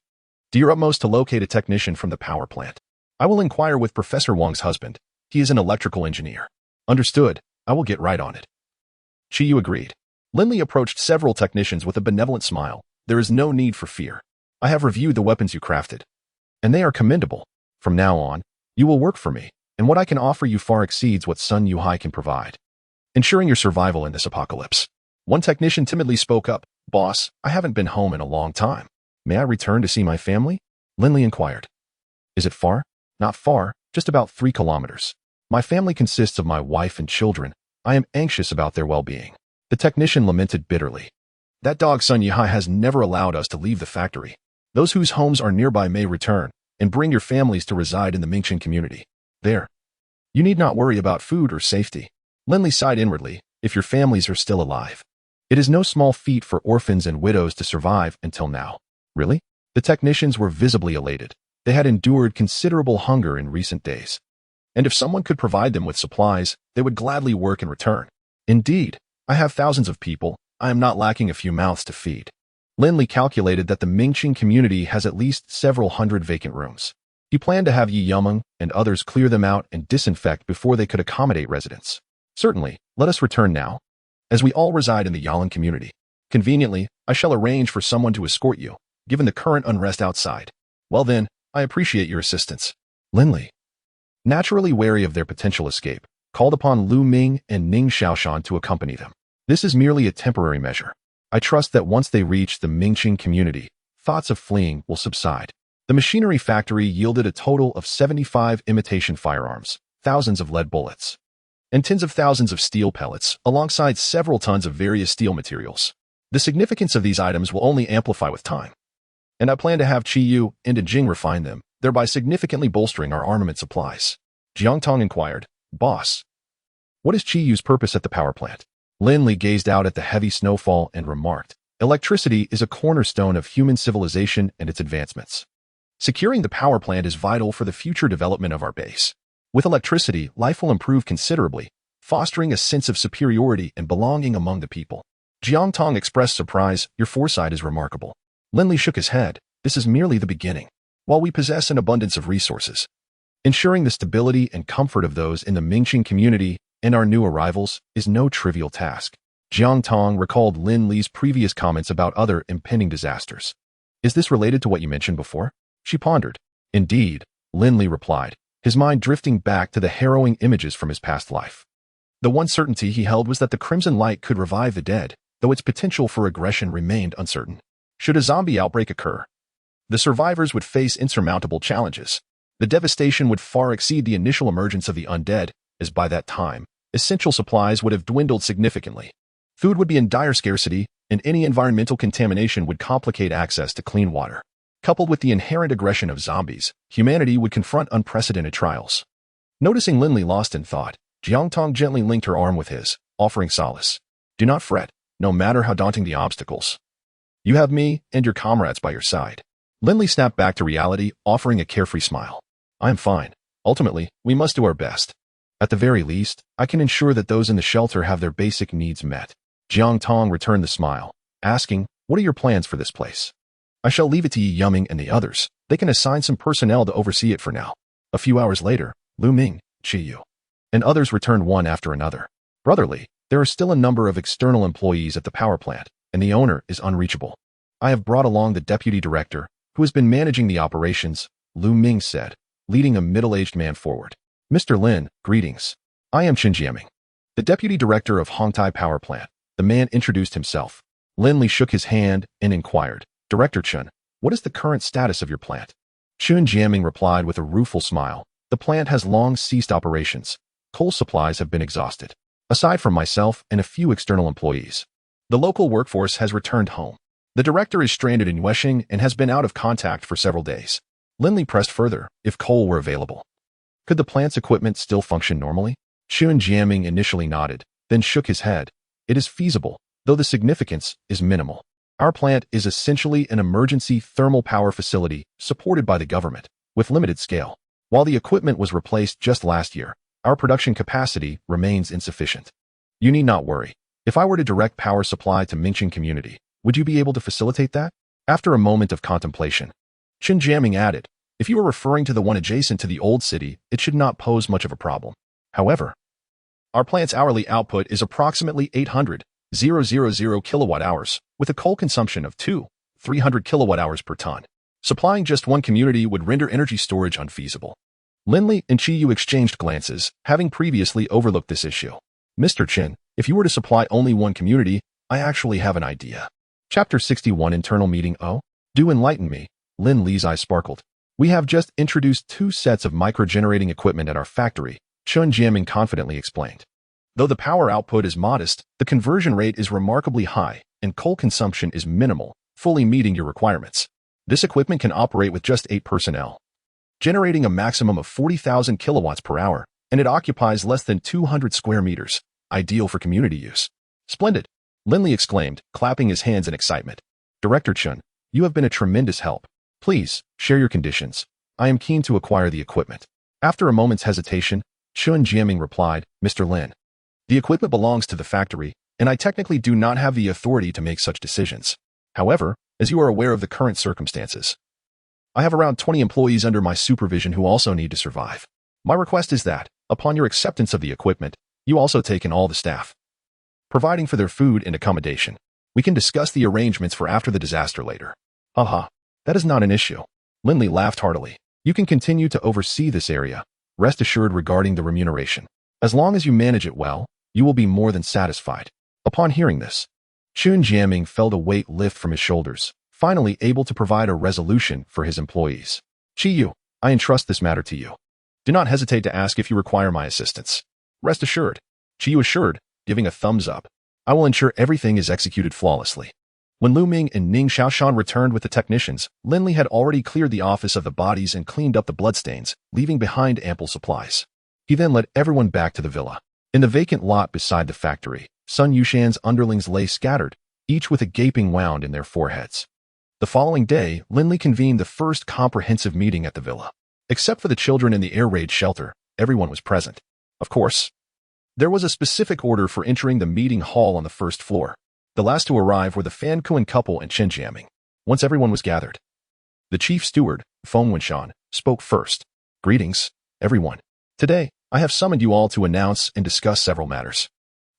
Do your utmost to locate a technician from the power plant. I will inquire with Professor Wang's husband. He is an electrical engineer." "Understood. I will get right on it." Qiyu agreed. Lin Li approached several technicians with a benevolent smile. "There is no need for fear. I have reviewed the weapons you crafted, and they are commendable. From now on, you will work for me, and what I can offer you far exceeds what Sun Yuhai can provide, ensuring your survival in this apocalypse." One technician timidly spoke up. "Boss, I haven't been home in a long time. May I return to see my family?" Lin Li inquired. "Is it far?" "Not far, just about 3 kilometers. My family consists of my wife and children. I am anxious about their well-being." The technician lamented bitterly. "That dog Sun Yuhai has never allowed us to leave the factory. Those whose homes are nearby may return, and bring your families to reside in the Mingqing community. There, you need not worry about food or safety." Lin Li sighed inwardly. "If your families are still alive. It is no small feat for orphans and widows to survive until now." "Really?" The technicians were visibly elated. They had endured considerable hunger in recent days, and if someone could provide them with supplies, they would gladly work in return. "Indeed, I have thousands of people. I am not lacking a few mouths to feed." Lin Li calculated that the Mingqing community has at least several hundred vacant rooms. He planned to have Yi Yumeng and others clear them out and disinfect before they could accommodate residents. "Certainly, let us return now, as we all reside in the Yalan community. Conveniently, I shall arrange for someone to escort you, given the current unrest outside." "Well then, I appreciate your assistance." Lin Li, naturally wary of their potential escape, called upon Lu Ming and Ning Xiaoshan to accompany them. "This is merely a temporary measure. I trust that once they reach the Mingqing community, thoughts of fleeing will subside." The machinery factory yielded a total of 75 imitation firearms, thousands of lead bullets, and tens of thousands of steel pellets, alongside several tons of various steel materials. The significance of these items will only amplify with time, and I plan to have Qiyu and Jing refine them, thereby significantly bolstering our armament supplies. Jiang Tong inquired, "Boss, what is Qiyu's purpose at the power plant?" Lin Li gazed out at the heavy snowfall and remarked, "Electricity is a cornerstone of human civilization and its advancements. Securing the power plant is vital for the future development of our base. With electricity, life will improve considerably, fostering a sense of superiority and belonging among the people." Jiang Tong expressed surprise. "Your foresight is remarkable." Lin Li shook his head. "This is merely the beginning. While we possess an abundance of resources, ensuring the stability and comfort of those in the Mingqing community and our new arrivals is no trivial task." Jiang Tong recalled Lin Li's previous comments about other impending disasters. "Is this related to what you mentioned before?" She pondered. "Indeed," Lin Li replied, his mind drifting back to the harrowing images from his past life. The one certainty he held was that the Crimson Light could revive the dead, though its potential for aggression remained uncertain. Should a zombie outbreak occur, the survivors would face insurmountable challenges. The devastation would far exceed the initial emergence of the undead, as by that time, essential supplies would have dwindled significantly. Food would be in dire scarcity, and any environmental contamination would complicate access to clean water. Coupled with the inherent aggression of zombies, humanity would confront unprecedented trials. Noticing Lin Li lost in thought, Jiang Tong gently linked her arm with his, offering solace. "Do not fret, no matter how daunting the obstacles. You have me and your comrades by your side." Lin Li snapped back to reality, offering a carefree smile. "I am fine. Ultimately, we must do our best. At the very least, I can ensure that those in the shelter have their basic needs met." Jiang Tong returned the smile, asking, "What are your plans for this place?" "I shall leave it to Yi Yumeng and the others. They can assign some personnel to oversee it for now." A few hours later, Lu Ming, Qiyu, and others returned one after another. "Brotherly, there are still a number of external employees at the power plant, and the owner is unreachable. I have brought along the deputy director, who has been managing the operations," Lu Ming said. leading a middle-aged man forward. Mr. Lin, greetings. I am Chen Jiaming, the deputy director of Hongtai Power Plant. The man introduced himself. Lin Li shook his hand and inquired, Director Chen, what is the current status of your plant? Chen Jiaming replied with a rueful smile. The plant has long ceased operations. Coal supplies have been exhausted. Aside from myself and a few external employees, the local workforce has returned home. The director is stranded in Yueshing and has been out of contact for several days. Lin Li pressed further, if coal were available, could the plant's equipment still function normally? Chen Jiaming initially nodded, then shook his head. It is feasible, though the significance is minimal. Our plant is essentially an emergency thermal power facility supported by the government, with limited scale. While the equipment was replaced just last year, our production capacity remains insufficient. You need not worry. If I were to direct power supply to Mingqing community, would you be able to facilitate that? After a moment of contemplation, Chen Jiaming added, if you are referring to the one adjacent to the old city, it should not pose much of a problem. However, our plant's hourly output is approximately 800,000 kilowatt-hours, with a coal consumption of 300 kilowatt-hours per ton. Supplying just one community would render energy storage unfeasible. Lin Li and Qi Yu exchanged glances, having previously overlooked this issue. Mr. Chen, if you were to supply only one community, I actually have an idea. Chapter 61 Internal Meeting. Oh, do enlighten me. Lin Li's eyes sparkled. We have just introduced 2 sets of micro-generating equipment at our factory, Chen Jiaming confidently explained. Though the power output is modest, the conversion rate is remarkably high, and coal consumption is minimal, fully meeting your requirements. This equipment can operate with just 8 personnel, generating a maximum of 40,000 kilowatts per hour, and it occupies less than 200 square meters, ideal for community use. Splendid! Lin Li exclaimed, clapping his hands in excitement. Director Chen, you have been a tremendous help. Please, share your conditions. I am keen to acquire the equipment. After a moment's hesitation, Chen Jiaming replied, Mr. Lin, the equipment belongs to the factory, and I technically do not have the authority to make such decisions. However, as you are aware of the current circumstances, I have around 20 employees under my supervision who also need to survive. My request is that, upon your acceptance of the equipment, you also take in all the staff, providing for their food and accommodation. We can discuss the arrangements for after the disaster later. Haha, that is not an issue. Lin Li laughed heartily. You can continue to oversee this area. Rest assured regarding the remuneration. As long as you manage it well, you will be more than satisfied. Upon hearing this, Chen Jiaming felt a weight lift from his shoulders, finally able to provide a resolution for his employees. Qi Yu, I entrust this matter to you. Do not hesitate to ask if you require my assistance. Rest assured. Qi Yu assured, giving a thumbs up. I will ensure everything is executed flawlessly. When Lu Ming and Ning Xiaoshan returned with the technicians, Lin Li had already cleared the office of the bodies and cleaned up the bloodstains, leaving behind ample supplies. He then led everyone back to the villa. In the vacant lot beside the factory, Sun Yushan's underlings lay scattered, each with a gaping wound in their foreheads. The following day, Lin Li convened the first comprehensive meeting at the villa. Except for the children in the air raid shelter, everyone was present. Of course, there was a specific order for entering the meeting hall on the first floor. The last to arrive were the Fan Kuan couple and Chen Jiaming. Once everyone was gathered, the chief steward, Feng Wenshan, spoke first. Greetings, everyone. Today, I have summoned you all to announce and discuss several matters.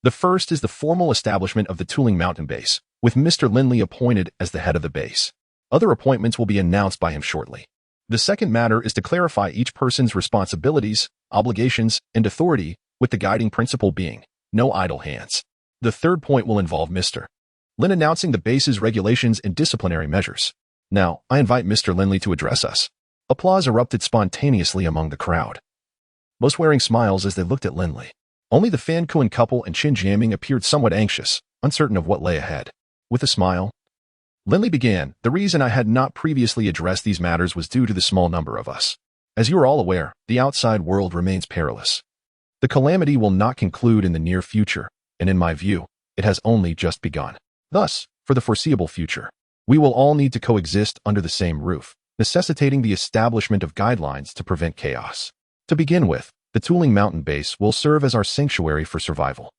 The first is the formal establishment of the Tuling Mountain Base, with Mr. Lin Li appointed as the head of the base. Other appointments will be announced by him shortly. The second matter is to clarify each person's responsibilities, obligations, and authority, with the guiding principle being, no idle hands. The third point will involve Mr. Lin announcing the base's regulations and disciplinary measures. Now, I invite Mr. Lin Li to address us. Applause erupted spontaneously among the crowd, most wearing smiles as they looked at Lin Li. Only the Fan Kuan couple and Chen Jiaming appeared somewhat anxious, uncertain of what lay ahead. With a smile, Lin Li began, the reason I had not previously addressed these matters was due to the small number of us. As you are all aware, the outside world remains perilous. The calamity will not conclude in the near future, and in my view, it has only just begun. Thus, for the foreseeable future, we will all need to coexist under the same roof, necessitating the establishment of guidelines to prevent chaos. To begin with, the Tuling Mountain Base will serve as our sanctuary for survival.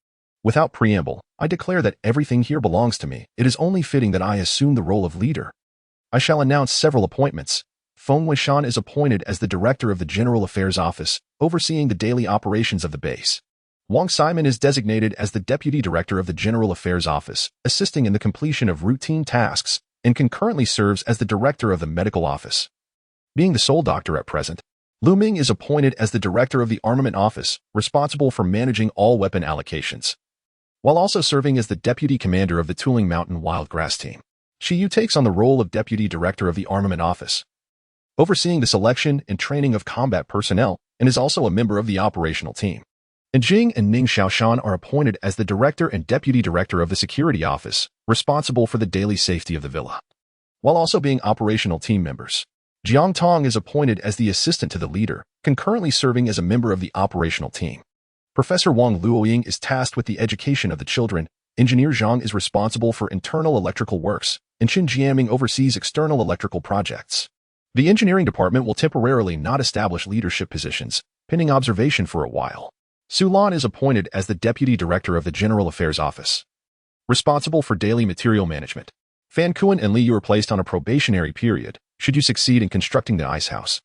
Without preamble, I declare that everything here belongs to me. It is only fitting that I assume the role of leader. I shall announce several appointments. Feng Weishan is appointed as the director of the General Affairs Office, overseeing the daily operations of the base. Wang Simon is designated as the deputy director of the General Affairs Office, assisting in the completion of routine tasks, and concurrently serves as the director of the medical office. Being the sole doctor at present, Lu Ming is appointed as the director of the Armament Office, responsible for managing all weapon allocations, while also serving as the deputy commander of the Tuling Mountain Wildgrass Team. Shi Yu takes on the role of deputy director of the Armament Office, overseeing the selection and training of combat personnel, and is also a member of the operational team. And Jing and Ning Xiaoshan are appointed as the director and deputy director of the security office, responsible for the daily safety of the villa, while also being operational team members. Jiang Tong is appointed as the assistant to the leader, concurrently serving as a member of the operational team. Professor Wang Luoying is tasked with the education of the children. Engineer Zhang is responsible for internal electrical works, and Qin Jiaming oversees external electrical projects. The engineering department will temporarily not establish leadership positions, pending observation for a while. Su Lan is appointed as the deputy director of the General Affairs Office, responsible for daily material management. Fan Kuan and Li Yu are placed on a probationary period, should you succeed in constructing the ice house.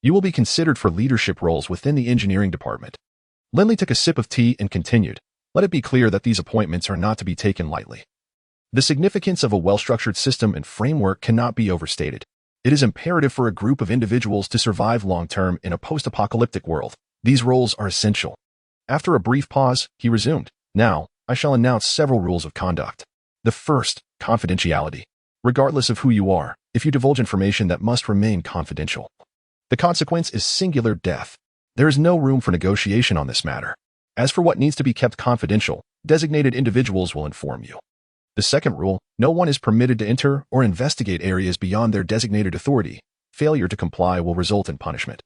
You will be considered for leadership roles within the engineering department. Lin Li took a sip of tea and continued, let it be clear that these appointments are not to be taken lightly. The significance of a well-structured system and framework cannot be overstated. It is imperative for a group of individuals to survive long-term in a post-apocalyptic world. These roles are essential. After a brief pause, he resumed, now, I shall announce several rules of conduct. The first, confidentiality. Regardless of who you are, if you divulge information that must remain confidential, the consequence is singular death. There is no room for negotiation on this matter. As for what needs to be kept confidential, designated individuals will inform you. The second rule, no one is permitted to enter or investigate areas beyond their designated authority. Failure to comply will result in punishment.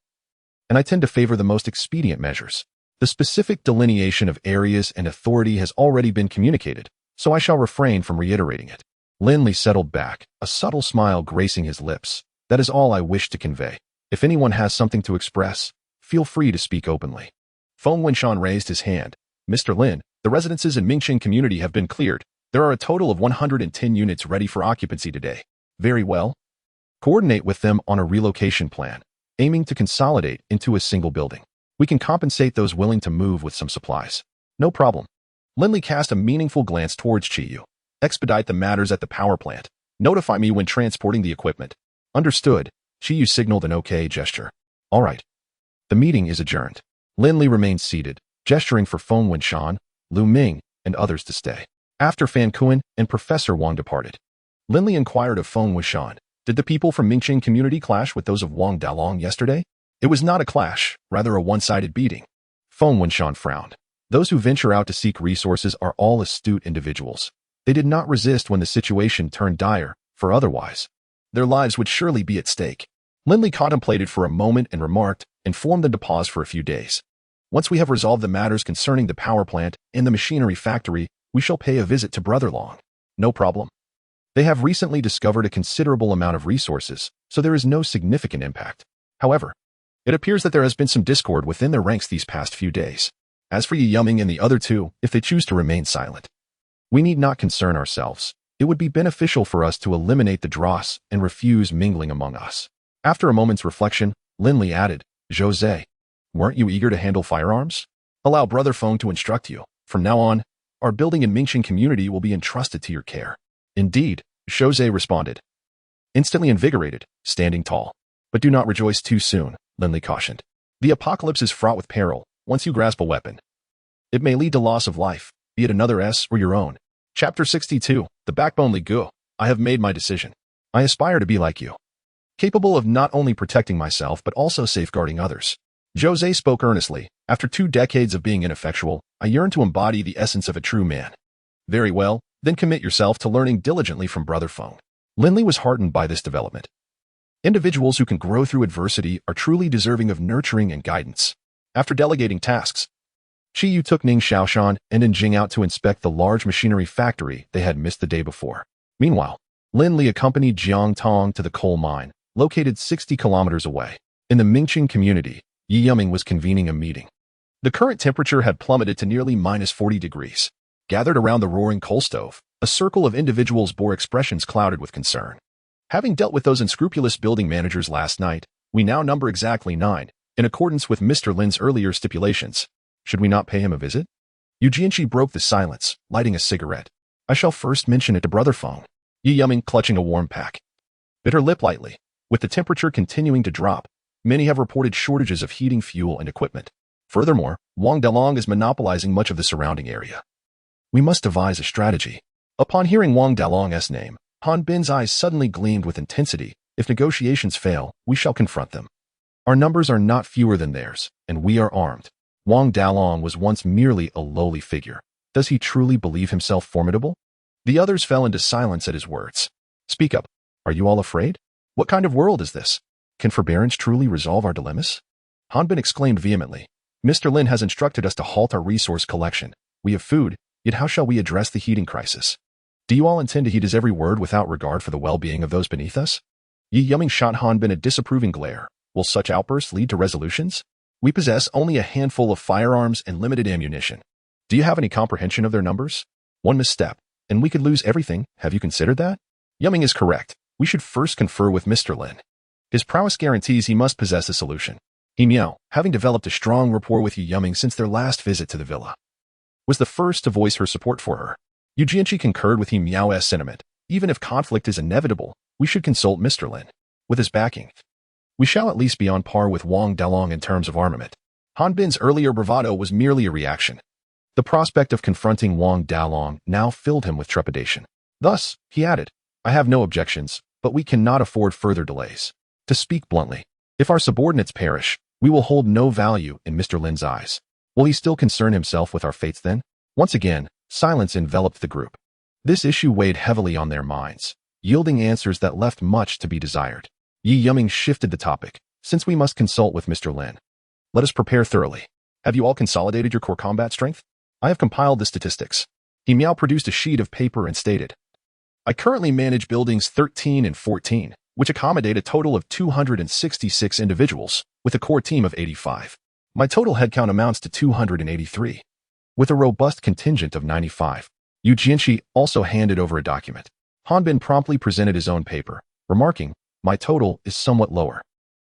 And I tend to favor the most expedient measures. The specific delineation of areas and authority has already been communicated, so I shall refrain from reiterating it. Lin Li settled back, a subtle smile gracing his lips. That is all I wish to convey. If anyone has something to express, feel free to speak openly. Feng Wenshan raised his hand. Mr. Lin, the residences in Mingqing community have been cleared. There are a total of 110 units ready for occupancy today. Very well. Coordinate with them on a relocation plan, aiming to consolidate into a single building. We can compensate those willing to move with some supplies. No problem. Lin Li cast a meaningful glance towards Qi Yu. Expedite the matters at the power plant. Notify me when transporting the equipment. Understood. Qi Yu signaled an okay gesture. All right. The meeting is adjourned. Lin Li remained seated, gesturing for Feng Wenshan, Lu Ming, and others to stay. After Fan Kuan and Professor Wang departed, Lin Li inquired of Feng Wenshan, did the people from Mingqing community clash with those of Wang Dalong yesterday? It was not a clash, rather a one-sided beating. Feng Wenshan frowned. Those who venture out to seek resources are all astute individuals. They did not resist when the situation turned dire, for otherwise, their lives would surely be at stake. Lin Li contemplated for a moment and remarked, inform them to pause for a few days. Once we have resolved the matters concerning the power plant and the machinery factory, we shall pay a visit to Brother Long. No problem. They have recently discovered a considerable amount of resources, so there is no significant impact. However, it appears that there has been some discord within their ranks these past few days. As for Yi Yuming and the other two, if they choose to remain silent, we need not concern ourselves. It would be beneficial for us to eliminate the dross and refuse mingling among us. After a moment's reflection, Lin Li added, Jose, weren't you eager to handle firearms? Allow Brother Feng to instruct you. From now on, our building in Mingqing community will be entrusted to your care. Indeed, Jose responded, instantly invigorated, standing tall. But do not rejoice too soon, Lin Li cautioned. The apocalypse is fraught with peril. Once you grasp a weapon, it may lead to loss of life, be it another S or your own. Chapter 62, The Backbone Li Gu. I have made my decision. I aspire to be like you, capable of not only protecting myself but also safeguarding others. Jose spoke earnestly. After 2 decades of being ineffectual, I yearn to embody the essence of a true man. Very well, then commit yourself to learning diligently from Brother Feng. Lin Li was heartened by this development. Individuals who can grow through adversity are truly deserving of nurturing and guidance. After delegating tasks, Qi Yu took Ning Xiaoshan and Jing out to inspect the large machinery factory they had missed the day before. Meanwhile, Lin Li accompanied Jiang Tong to the coal mine, located 60 kilometers away. In the Mingqing community, Yi Yuming was convening a meeting. The current temperature had plummeted to nearly -40 degrees. Gathered around the roaring coal stove, a circle of individuals bore expressions clouded with concern. Having dealt with those unscrupulous building managers last night, we now number exactly 9, in accordance with Mr. Lin's earlier stipulations. Should we not pay him a visit? Yu Jianqi broke the silence, lighting a cigarette. I shall first mention it to Brother Feng. Yi Yuming clutching a warm pack, bit her lip lightly. With the temperature continuing to drop, Many have reported shortages of heating fuel and equipment. Furthermore, Wang Dalong is monopolizing much of the surrounding area. We must devise a strategy. Upon hearing Wang Dalong's name, Han Bin's eyes suddenly gleamed with intensity. If negotiations fail, we shall confront them. Our numbers are not fewer than theirs, and we are armed. Wang Dalong was once merely a lowly figure. Does he truly believe himself formidable? The others fell into silence at his words. Speak up. Are you all afraid? What kind of world is this? Can forbearance truly resolve our dilemmas? Han Bin exclaimed vehemently. Mr. Lin has instructed us to halt our resource collection. We have food, yet how shall we address the heating crisis? Do you all intend to heed his every word without regard for the well-being of those beneath us? Yi Yumming shot Han Bin a disapproving glare. Will such outbursts lead to resolutions? We possess only a handful of firearms and limited ammunition. Do you have any comprehension of their numbers? One misstep, and we could lose everything. Have you considered that? Yumming is correct. We should first confer with Mr. Lin. His prowess guarantees he must possess a solution. He Miao, having developed a strong rapport with Yi Yumming since their last visit to the villa, was the first to voice her support for her. Yu Jianqi concurred with Yi Miao's sentiment. Even if conflict is inevitable, we should consult Mr. Lin. With his backing, we shall at least be on par with Wang Dalong in terms of armament. Han Bin's earlier bravado was merely a reaction. The prospect of confronting Wang Dalong now filled him with trepidation. Thus, he added, I have no objections, but we cannot afford further delays. To speak bluntly, if our subordinates perish, we will hold no value in Mr. Lin's eyes. Will he still concern himself with our fates then? Once again, silence enveloped the group. This issue weighed heavily on their minds, yielding answers that left much to be desired. Yi Yumming shifted the topic. Since we must consult with Mr. Lin, let us prepare thoroughly. Have you all consolidated your core combat strength? I have compiled the statistics. He Miao produced a sheet of paper and stated, I currently manage buildings 13 and 14, which accommodate a total of 266 individuals, with a core team of 85. My total headcount amounts to 283, with a robust contingent of 95. Yu Jianqi also handed over a document. Han Bin promptly presented his own paper, remarking, my total is somewhat lower,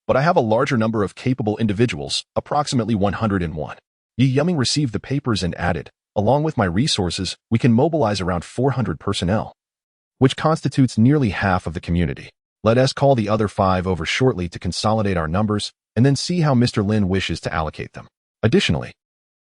but I have a larger number of capable individuals, approximately 101. Yi Yumming received the papers and added, along with my resources, we can mobilize around 400 personnel, which constitutes nearly half of the community. Let us call the other 5 over shortly to consolidate our numbers and then see how Mr. Lin wishes to allocate them. Additionally,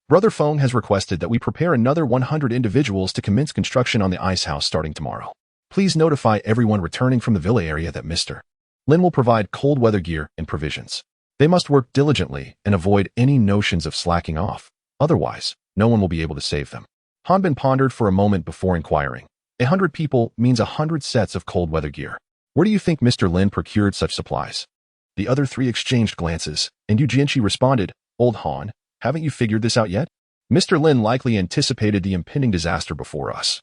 Brother Feng has requested that we prepare another 100 individuals to commence construction on the ice house starting tomorrow. Please notify everyone returning from the villa area that Mr. Lin will provide cold weather gear and provisions. They must work diligently and avoid any notions of slacking off. Otherwise, no one will be able to save them. Han Bin pondered for a moment before inquiring. 100 people means 100 sets of cold weather gear. Where do you think Mr. Lin procured such supplies? The other 3 exchanged glances, and Yu Jianqi responded, Old Han, haven't you figured this out yet? Mr. Lin likely anticipated the impending disaster before us,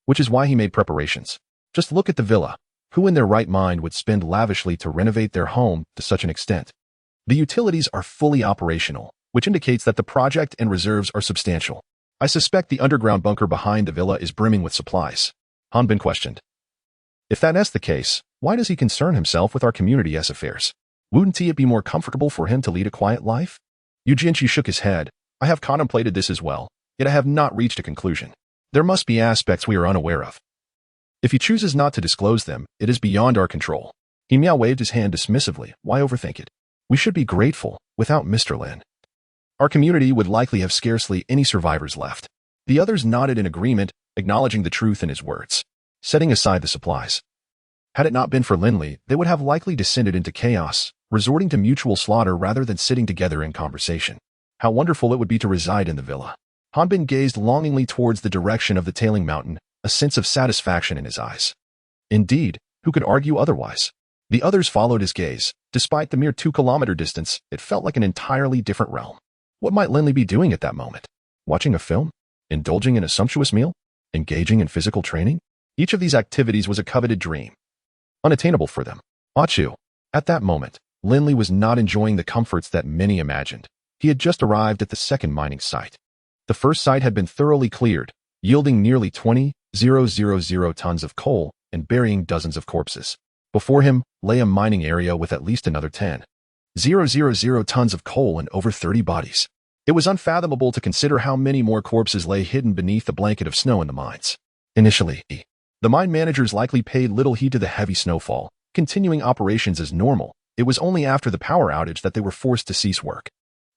which is why he made preparations. Just look at the villa. Who in their right mind would spend lavishly to renovate their home to such an extent? The utilities are fully operational, which indicates that the project and reserves are substantial. I suspect the underground bunker behind the villa is brimming with supplies. Han Bin questioned. If that's the case, why does he concern himself with our community's affairs? Wouldn't it be more comfortable for him to lead a quiet life? Yu Jianqi shook his head. I have contemplated this as well, yet I have not reached a conclusion. There must be aspects we are unaware of. If he chooses not to disclose them, it is beyond our control. He Miao waved his hand dismissively. Why overthink it? We should be grateful. Without Mr. Lin, our community would likely have scarcely any survivors left. The others nodded in agreement, acknowledging the truth in his words. Setting aside the supplies, had it not been for Lin Li, they would have likely descended into chaos, resorting to mutual slaughter rather than sitting together in conversation. How wonderful it would be to reside in the villa. Han Bin gazed longingly towards the direction of the tailing mountain, a sense of satisfaction in his eyes. Indeed, who could argue otherwise? The others followed his gaze. Despite the mere 2-kilometer distance, it felt like an entirely different realm. What might Lin Li be doing at that moment? Watching a film? Indulging in a sumptuous meal? Engaging in physical training? Each of these activities was a coveted dream, unattainable for them. Achu. At that moment, Lin Li was not enjoying the comforts that many imagined. He had just arrived at the second mining site. The first site had been thoroughly cleared, yielding nearly 20,000 tons of coal and burying dozens of corpses. Before him lay a mining area with at least another 10,000 tons of coal and over 30 bodies. It was unfathomable to consider how many more corpses lay hidden beneath the blanket of snow in the mines. Initially, the mine managers likely paid little heed to the heavy snowfall, continuing operations as normal. It was only after the power outage that they were forced to cease work.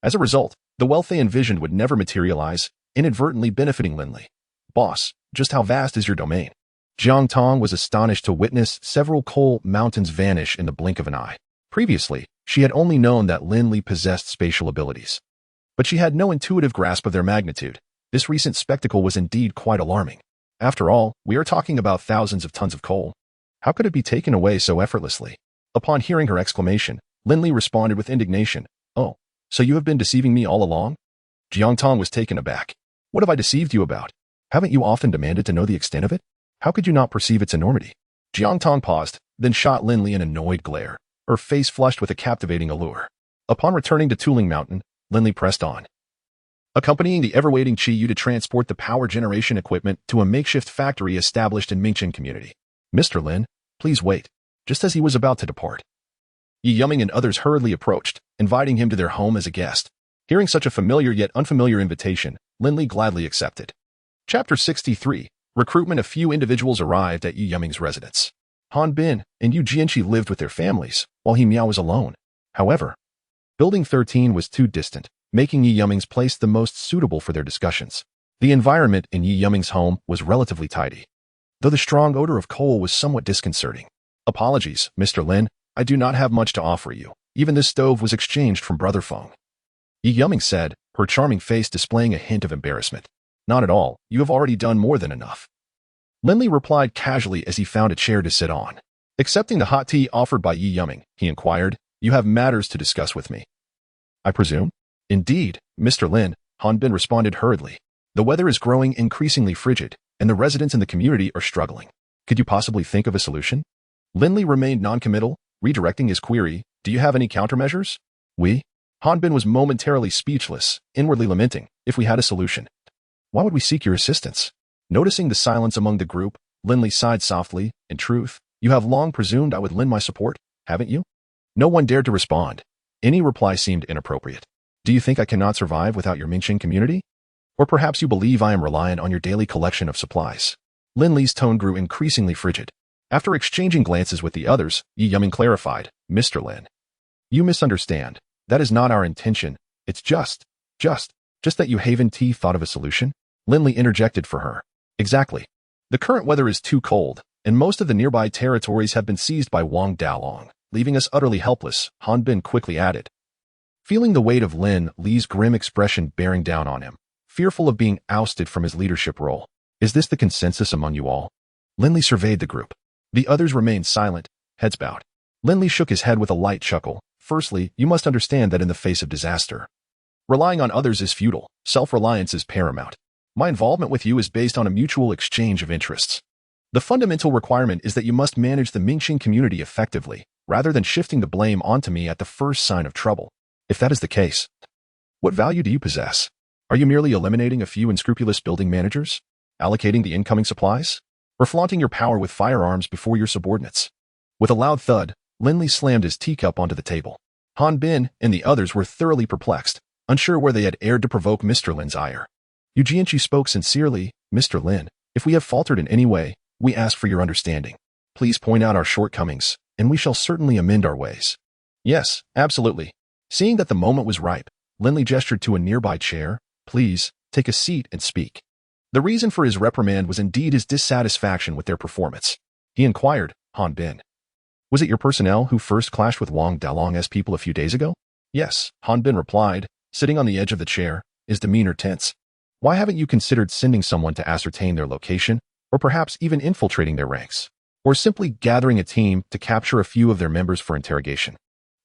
As a result, the wealth they envisioned would never materialize, inadvertently benefiting Lin Li. Boss, just how vast is your domain? Jiang Tong was astonished to witness several coal mountains vanish in the blink of an eye. Previously, she had only known that Lin Li possessed spatial abilities. But she had no intuitive grasp of their magnitude. This recent spectacle was indeed quite alarming. After all, we are talking about thousands of tons of coal. How could it be taken away so effortlessly? Upon hearing her exclamation, Lin Li responded with indignation. Oh, so you have been deceiving me all along? Jiang Tong was taken aback. What have I deceived you about? Haven't you often demanded to know the extent of it? How could you not perceive its enormity? Jiang Tong paused, then shot Lin Li an annoyed glare, her face flushed with a captivating allure. Upon returning to Tuling Mountain, Lin Li pressed on, accompanying the ever-waiting Qi Yu to transport the power generation equipment to a makeshift factory established in Mingchen community. Mr. Lin, please wait. Just as he was about to depart, Yi Yumming and others hurriedly approached, inviting him to their home as a guest. Hearing such a familiar yet unfamiliar invitation, Lin Li gladly accepted. Chapter 63. Recruitment. A few individuals arrived at Yi Yumming's residence. Han Bin and Yu Jianqi lived with their families, while He Miao was alone. However, Building 13 was too distant, making Yi Yumming's place the most suitable for their discussions. The environment in Yi Yumming's home was relatively tidy, though the strong odor of coal was somewhat disconcerting. Apologies, Mr. Lin, I do not have much to offer you. Even this stove was exchanged from Brother Feng. Yi Yumming said, her charming face displaying a hint of embarrassment. Not at all, you have already done more than enough. Lin Li replied casually as he found a chair to sit on. Accepting the hot tea offered by Yi Yumming, he inquired, you have matters to discuss with me. I presume? Indeed, Mr. Lin, Han Bin responded hurriedly. The weather is growing increasingly frigid, and the residents in the community are struggling. Could you possibly think of a solution? Lin Li remained non-committal, redirecting his query, do you have any countermeasures? Han Bin was momentarily speechless, inwardly lamenting, if we had a solution. Why would we seek your assistance? Noticing the silence among the group, Lin Li sighed softly, in truth, you have long presumed I would lend my support, haven't you? No one dared to respond. Any reply seemed inappropriate. Do you think I cannot survive without your Mingchen community? Or perhaps you believe I am reliant on your daily collection of supplies. Lin Li's tone grew increasingly frigid. After exchanging glances with the others, Yi Yumming clarified, Mr. Lin, you misunderstand. That is not our intention. It's just that you Haven Tea thought of a solution? Lin Li interjected for her. Exactly. The current weather is too cold, and most of the nearby territories have been seized by Wang Dalong, leaving us utterly helpless, Han Bin quickly added. Feeling the weight of Lin Li's grim expression bearing down on him, fearful of being ousted from his leadership role. Is this the consensus among you all? Lin Li surveyed the group. The others remained silent, heads bowed. Lin Li shook his head with a light chuckle. Firstly, you must understand that in the face of disaster, relying on others is futile. Self-reliance is paramount. My involvement with you is based on a mutual exchange of interests. The fundamental requirement is that you must manage the Mingchen community effectively, rather than shifting the blame onto me at the first sign of trouble. If that is the case, what value do you possess? Are you merely eliminating a few unscrupulous building managers, allocating the incoming supplies, or flaunting your power with firearms before your subordinates? With a loud thud, Lin Li slammed his teacup onto the table. Han Bin and the others were thoroughly perplexed, unsure where they had erred to provoke Mr. Lin's ire. Yu Jianqi spoke sincerely, Mr. Lin, if we have faltered in any way, we ask for your understanding. Please point out our shortcomings, and we shall certainly amend our ways. Yes, absolutely. Seeing that the moment was ripe, Lin Li gestured to a nearby chair. Please, take a seat and speak. The reason for his reprimand was indeed his dissatisfaction with their performance. He inquired, Han Bin, was it your personnel who first clashed with Wang Dalong's people a few days ago? Yes, Han Bin replied, sitting on the edge of the chair, his demeanor tense. Why haven't you considered sending someone to ascertain their location, or perhaps even infiltrating their ranks, or simply gathering a team to capture a few of their members for interrogation?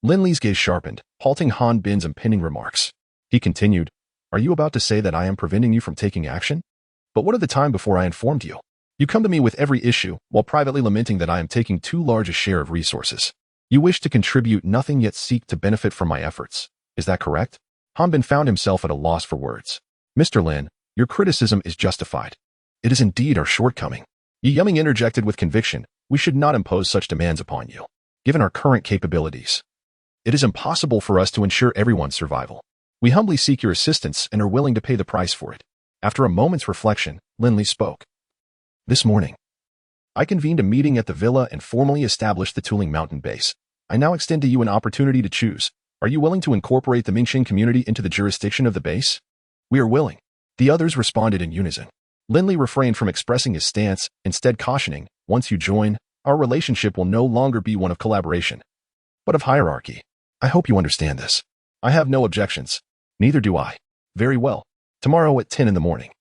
Lin Li's gaze sharpened, halting Han Bin's impending remarks. He continued, are you about to say that I am preventing you from taking action? But what of the time before I informed you? You come to me with every issue, while privately lamenting that I am taking too large a share of resources. You wish to contribute nothing yet seek to benefit from my efforts. Is that correct? Han Bin found himself at a loss for words. Mr. Lin, your criticism is justified. It is indeed our shortcoming. Yi Yumming interjected with conviction, we should not impose such demands upon you. Given our current capabilities, it is impossible for us to ensure everyone's survival. We humbly seek your assistance and are willing to pay the price for it. After a moment's reflection, Lin Li spoke. This morning, I convened a meeting at the villa and formally established the Tuling Mountain base. I now extend to you an opportunity to choose. Are you willing to incorporate the Mingxing community into the jurisdiction of the base? We are willing. The others responded in unison. Lin Li refrained from expressing his stance, instead cautioning, once you join, our relationship will no longer be one of collaboration, but of hierarchy. I hope you understand this. I have no objections. Neither do I. Very well. Tomorrow at 10 in the morning.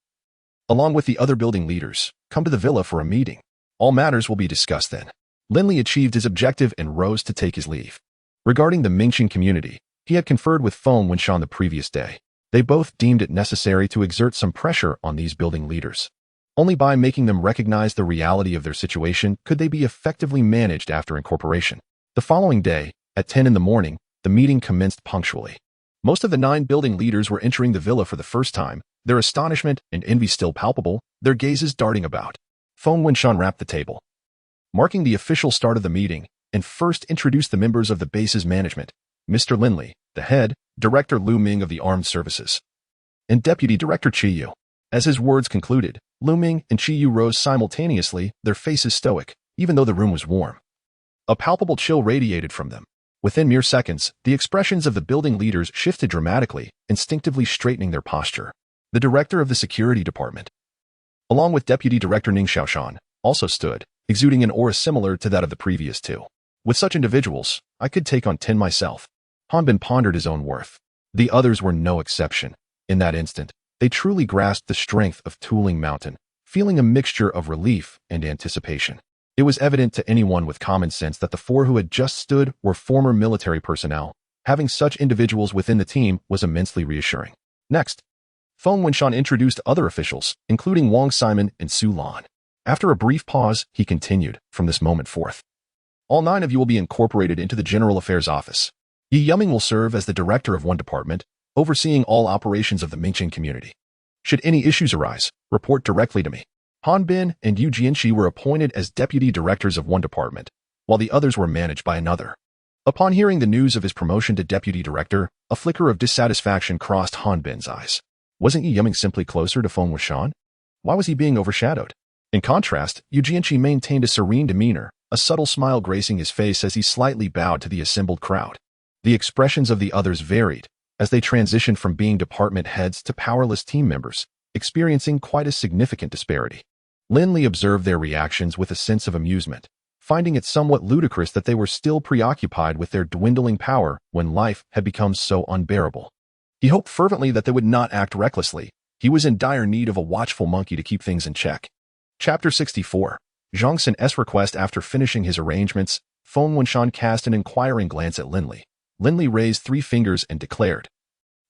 Along with the other building leaders, come to the villa for a meeting. All matters will be discussed then. Lin Li achieved his objective and rose to take his leave. Regarding the Mingxing community, he had conferred with Feng Winshan the previous day. They both deemed it necessary to exert some pressure on these building leaders. Only by making them recognize the reality of their situation could they be effectively managed after incorporation. The following day, at 10 in the morning, the meeting commenced punctually. Most of the 9 building leaders were entering the villa for the first time, their astonishment and envy still palpable, their gazes darting about. Feng Winshan rapped the table, marking the official start of the meeting, and first introduced the members of the base's management, Mr. Lin Li, the head, Director Lu Ming of the Armed Services, and Deputy Director Qi Yu. As his words concluded, Lu Ming and Qi Yu rose simultaneously, their faces stoic, even though the room was warm. A palpable chill radiated from them. Within mere seconds, the expressions of the building leaders shifted dramatically, instinctively straightening their posture. The director of the security department, along with Deputy Director Ning Xiaoshan, also stood, exuding an aura similar to that of the previous 2. With such individuals, I could take on 10 myself. Han Bin pondered his own worth. The others were no exception. In that instant, they truly grasped the strength of Tuling Mountain, feeling a mixture of relief and anticipation. It was evident to anyone with common sense that the 4 who had just stood were former military personnel. Having such individuals within the team was immensely reassuring. Next, Feng Winshan introduced other officials, including Wang Simon and Su Lan. After a brief pause, he continued, from this moment forth, all 9 of you will be incorporated into the General Affairs Office. Yi Yuming will serve as the director of one department, overseeing all operations of the Mingxing community. Should any issues arise, report directly to me. Han Bin and Yu Jianqi were appointed as deputy directors of one department, while the others were managed by another. Upon hearing the news of his promotion to deputy director, a flicker of dissatisfaction crossed Han Bin's eyes. Wasn't Yi Yuming simply closer to Feng Wuxian? Why was he being overshadowed? In contrast, Yu Jianqi maintained a serene demeanor, a subtle smile gracing his face as he slightly bowed to the assembled crowd. The expressions of the others varied, as they transitioned from being department heads to powerless team members, experiencing quite a significant disparity. Lin Li observed their reactions with a sense of amusement, finding it somewhat ludicrous that they were still preoccupied with their dwindling power when life had become so unbearable. He hoped fervently that they would not act recklessly. He was in dire need of a watchful monkey to keep things in check. Chapter 64. Zhang Xin's request. After finishing his arrangements, Feng Winshan cast an inquiring glance at Lin Li. Lin Li raised 3 fingers and declared,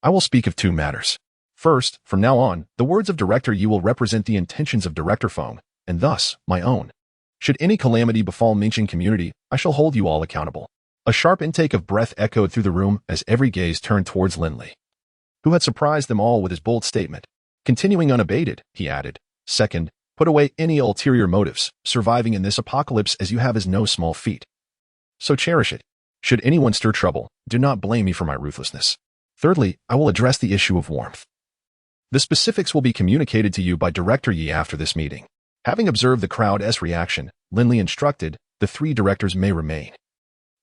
I will speak of 2 matters. First, from now on, the words of Director Yi will represent the intentions of Director Feng, and thus, my own. Should any calamity befall Mingxing community, I shall hold you all accountable. A sharp intake of breath echoed through the room as every gaze turned towards Lin Li, who had surprised them all with his bold statement. Continuing unabated, he added, second, put away any ulterior motives. Surviving in this apocalypse as you have is no small feat. So cherish it. Should anyone stir trouble, do not blame me for my ruthlessness. Thirdly, I will address the issue of warmth. The specifics will be communicated to you by Director Yi after this meeting. Having observed the crowd's reaction, Lin Li instructed, the 3 directors may remain.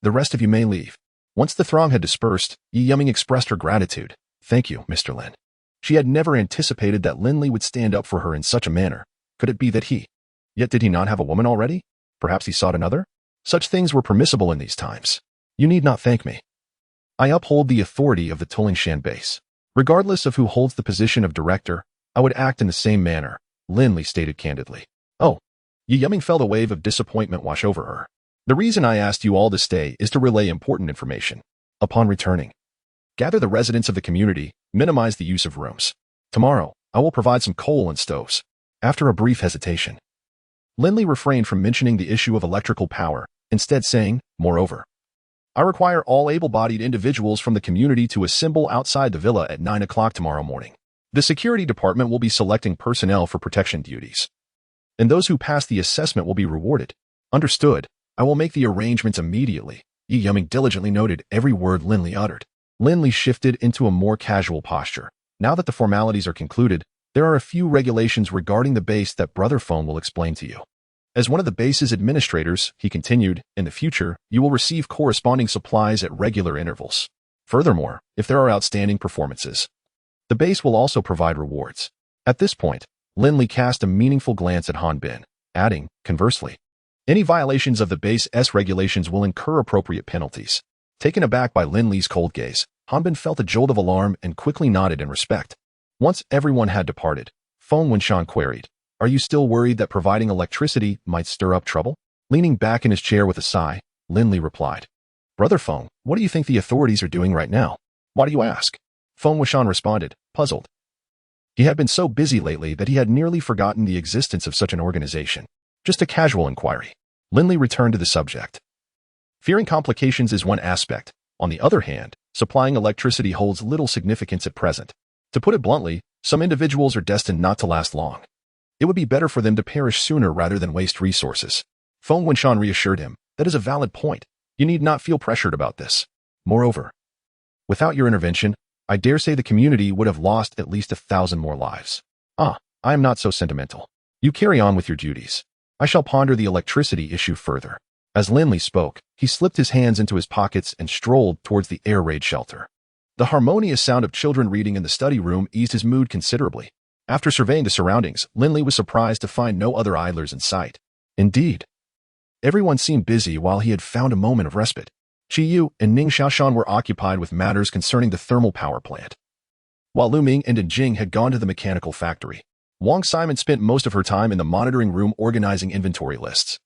The rest of you may leave. Once the throng had dispersed, Yi Yuming expressed her gratitude. Thank you, Mr. Lin. She had never anticipated that Lin Li would stand up for her in such a manner. Could it be that Yet did he not have a woman already? Perhaps he sought another? Such things were permissible in these times. You need not thank me. I uphold the authority of the Tulingshan base. Regardless of who holds the position of director, I would act in the same manner, Lin Li stated candidly. Oh. Yi Yuming felt a wave of disappointment wash over her. The reason I asked you all to stay is to relay important information. Upon returning, gather the residents of the community, minimize the use of rooms. Tomorrow, I will provide some coal and stoves. After a brief hesitation, Lin Li refrained from mentioning the issue of electrical power, instead saying, moreover, I require all able-bodied individuals from the community to assemble outside the villa at 9 o'clock tomorrow morning. The security department will be selecting personnel for protection duties, and those who pass the assessment will be rewarded. Understood. I will make the arrangements immediately. Yi Yuming diligently noted every word Lin Li uttered. Lin Li shifted into a more casual posture. Now that the formalities are concluded, there are a few regulations regarding the base that Brother Feng will explain to you. As one of the base's administrators, he continued, in the future, you will receive corresponding supplies at regular intervals. Furthermore, if there are outstanding performances, the base will also provide rewards. At this point, Lin Li cast a meaningful glance at Han Bin, adding, conversely, any violations of the base's regulations will incur appropriate penalties. Taken aback by Lin Li's cold gaze, Han Bin felt a jolt of alarm and quickly nodded in respect. Once everyone had departed, Feng Wenshan queried, are you still worried that providing electricity might stir up trouble? Leaning back in his chair with a sigh, Lin Li replied, Brother Feng, what do you think the authorities are doing right now? Why do you ask? Feng Wenshan responded, puzzled. He had been so busy lately that he had nearly forgotten the existence of such an organization. Just a casual inquiry. Lin Li returned to the subject. Fearing complications is one aspect. On the other hand, supplying electricity holds little significance at present. To put it bluntly, some individuals are destined not to last long. It would be better for them to perish sooner rather than waste resources. Feng Wenshan reassured him, that is a valid point. You need not feel pressured about this. Moreover, without your intervention, I dare say the community would have lost at least 1,000 more lives. I am not so sentimental. You carry on with your duties. I shall ponder the electricity issue further. As Lin Li spoke, he slipped his hands into his pockets and strolled towards the air raid shelter. The harmonious sound of children reading in the study room eased his mood considerably. After surveying the surroundings, Lin Li was surprised to find no other idlers in sight. Indeed, everyone seemed busy while he had found a moment of respite. Qi Yu and Ning Xiaoshan were occupied with matters concerning the thermal power plant, while Lu Ming and Jing had gone to the mechanical factory. Wang Simon spent most of her time in the monitoring room organizing inventory lists,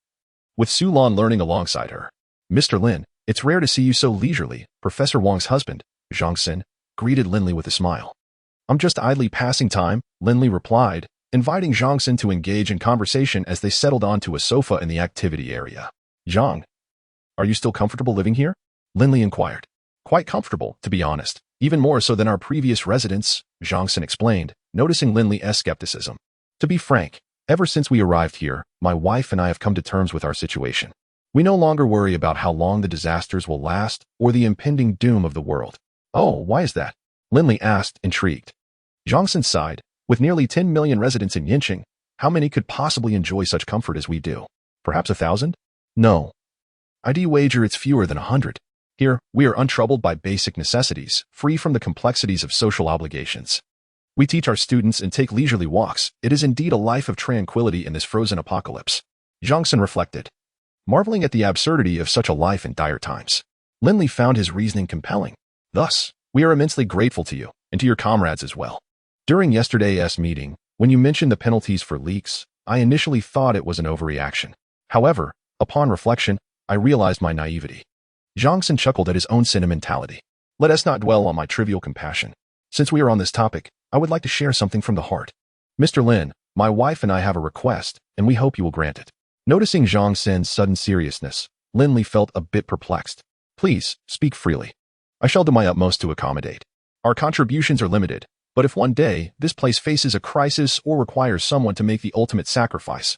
with Su Lan learning alongside her. Mr. Lin, it's rare to see you so leisurely, Professor Wang's husband, Zhang Xin, greeted Lin Li with a smile. I'm just idly passing time, Lin Li replied, inviting Zhang Xin to engage in conversation as they settled onto a sofa in the activity area. Zhang, are you still comfortable living here? Lin Li inquired. Quite comfortable, to be honest. Even more so than our previous residence, Zhang Xin explained, noticing Lin Li's skepticism. To be frank, ever since we arrived here, my wife and I have come to terms with our situation. We no longer worry about how long the disasters will last or the impending doom of the world. Oh, why is that? Lin Li asked, intrigued. Zhang Xin sighed. With nearly 10 million residents in Yinqing, how many could possibly enjoy such comfort as we do? Perhaps 1,000? No. I'd wager it's fewer than 100. Here, we are untroubled by basic necessities, free from the complexities of social obligations. We teach our students and take leisurely walks. It is indeed a life of tranquility in this frozen apocalypse. Zhang Xin reflected, marveling at the absurdity of such a life in dire times. Lin Li found his reasoning compelling. Thus, we are immensely grateful to you, and to your comrades as well. During yesterday's meeting, when you mentioned the penalties for leaks, I initially thought it was an overreaction. However, upon reflection, I realized my naivety. Zhang Xin chuckled at his own sentimentality. Let us not dwell on my trivial compassion. Since we are on this topic, I would like to share something from the heart. Mr. Lin, my wife and I have a request, and we hope you will grant it. Noticing Zhang Xin's sudden seriousness, Lin Li felt a bit perplexed. Please, speak freely. I shall do my utmost to accommodate. Our contributions are limited, but if one day this place faces a crisis or requires someone to make the ultimate sacrifice,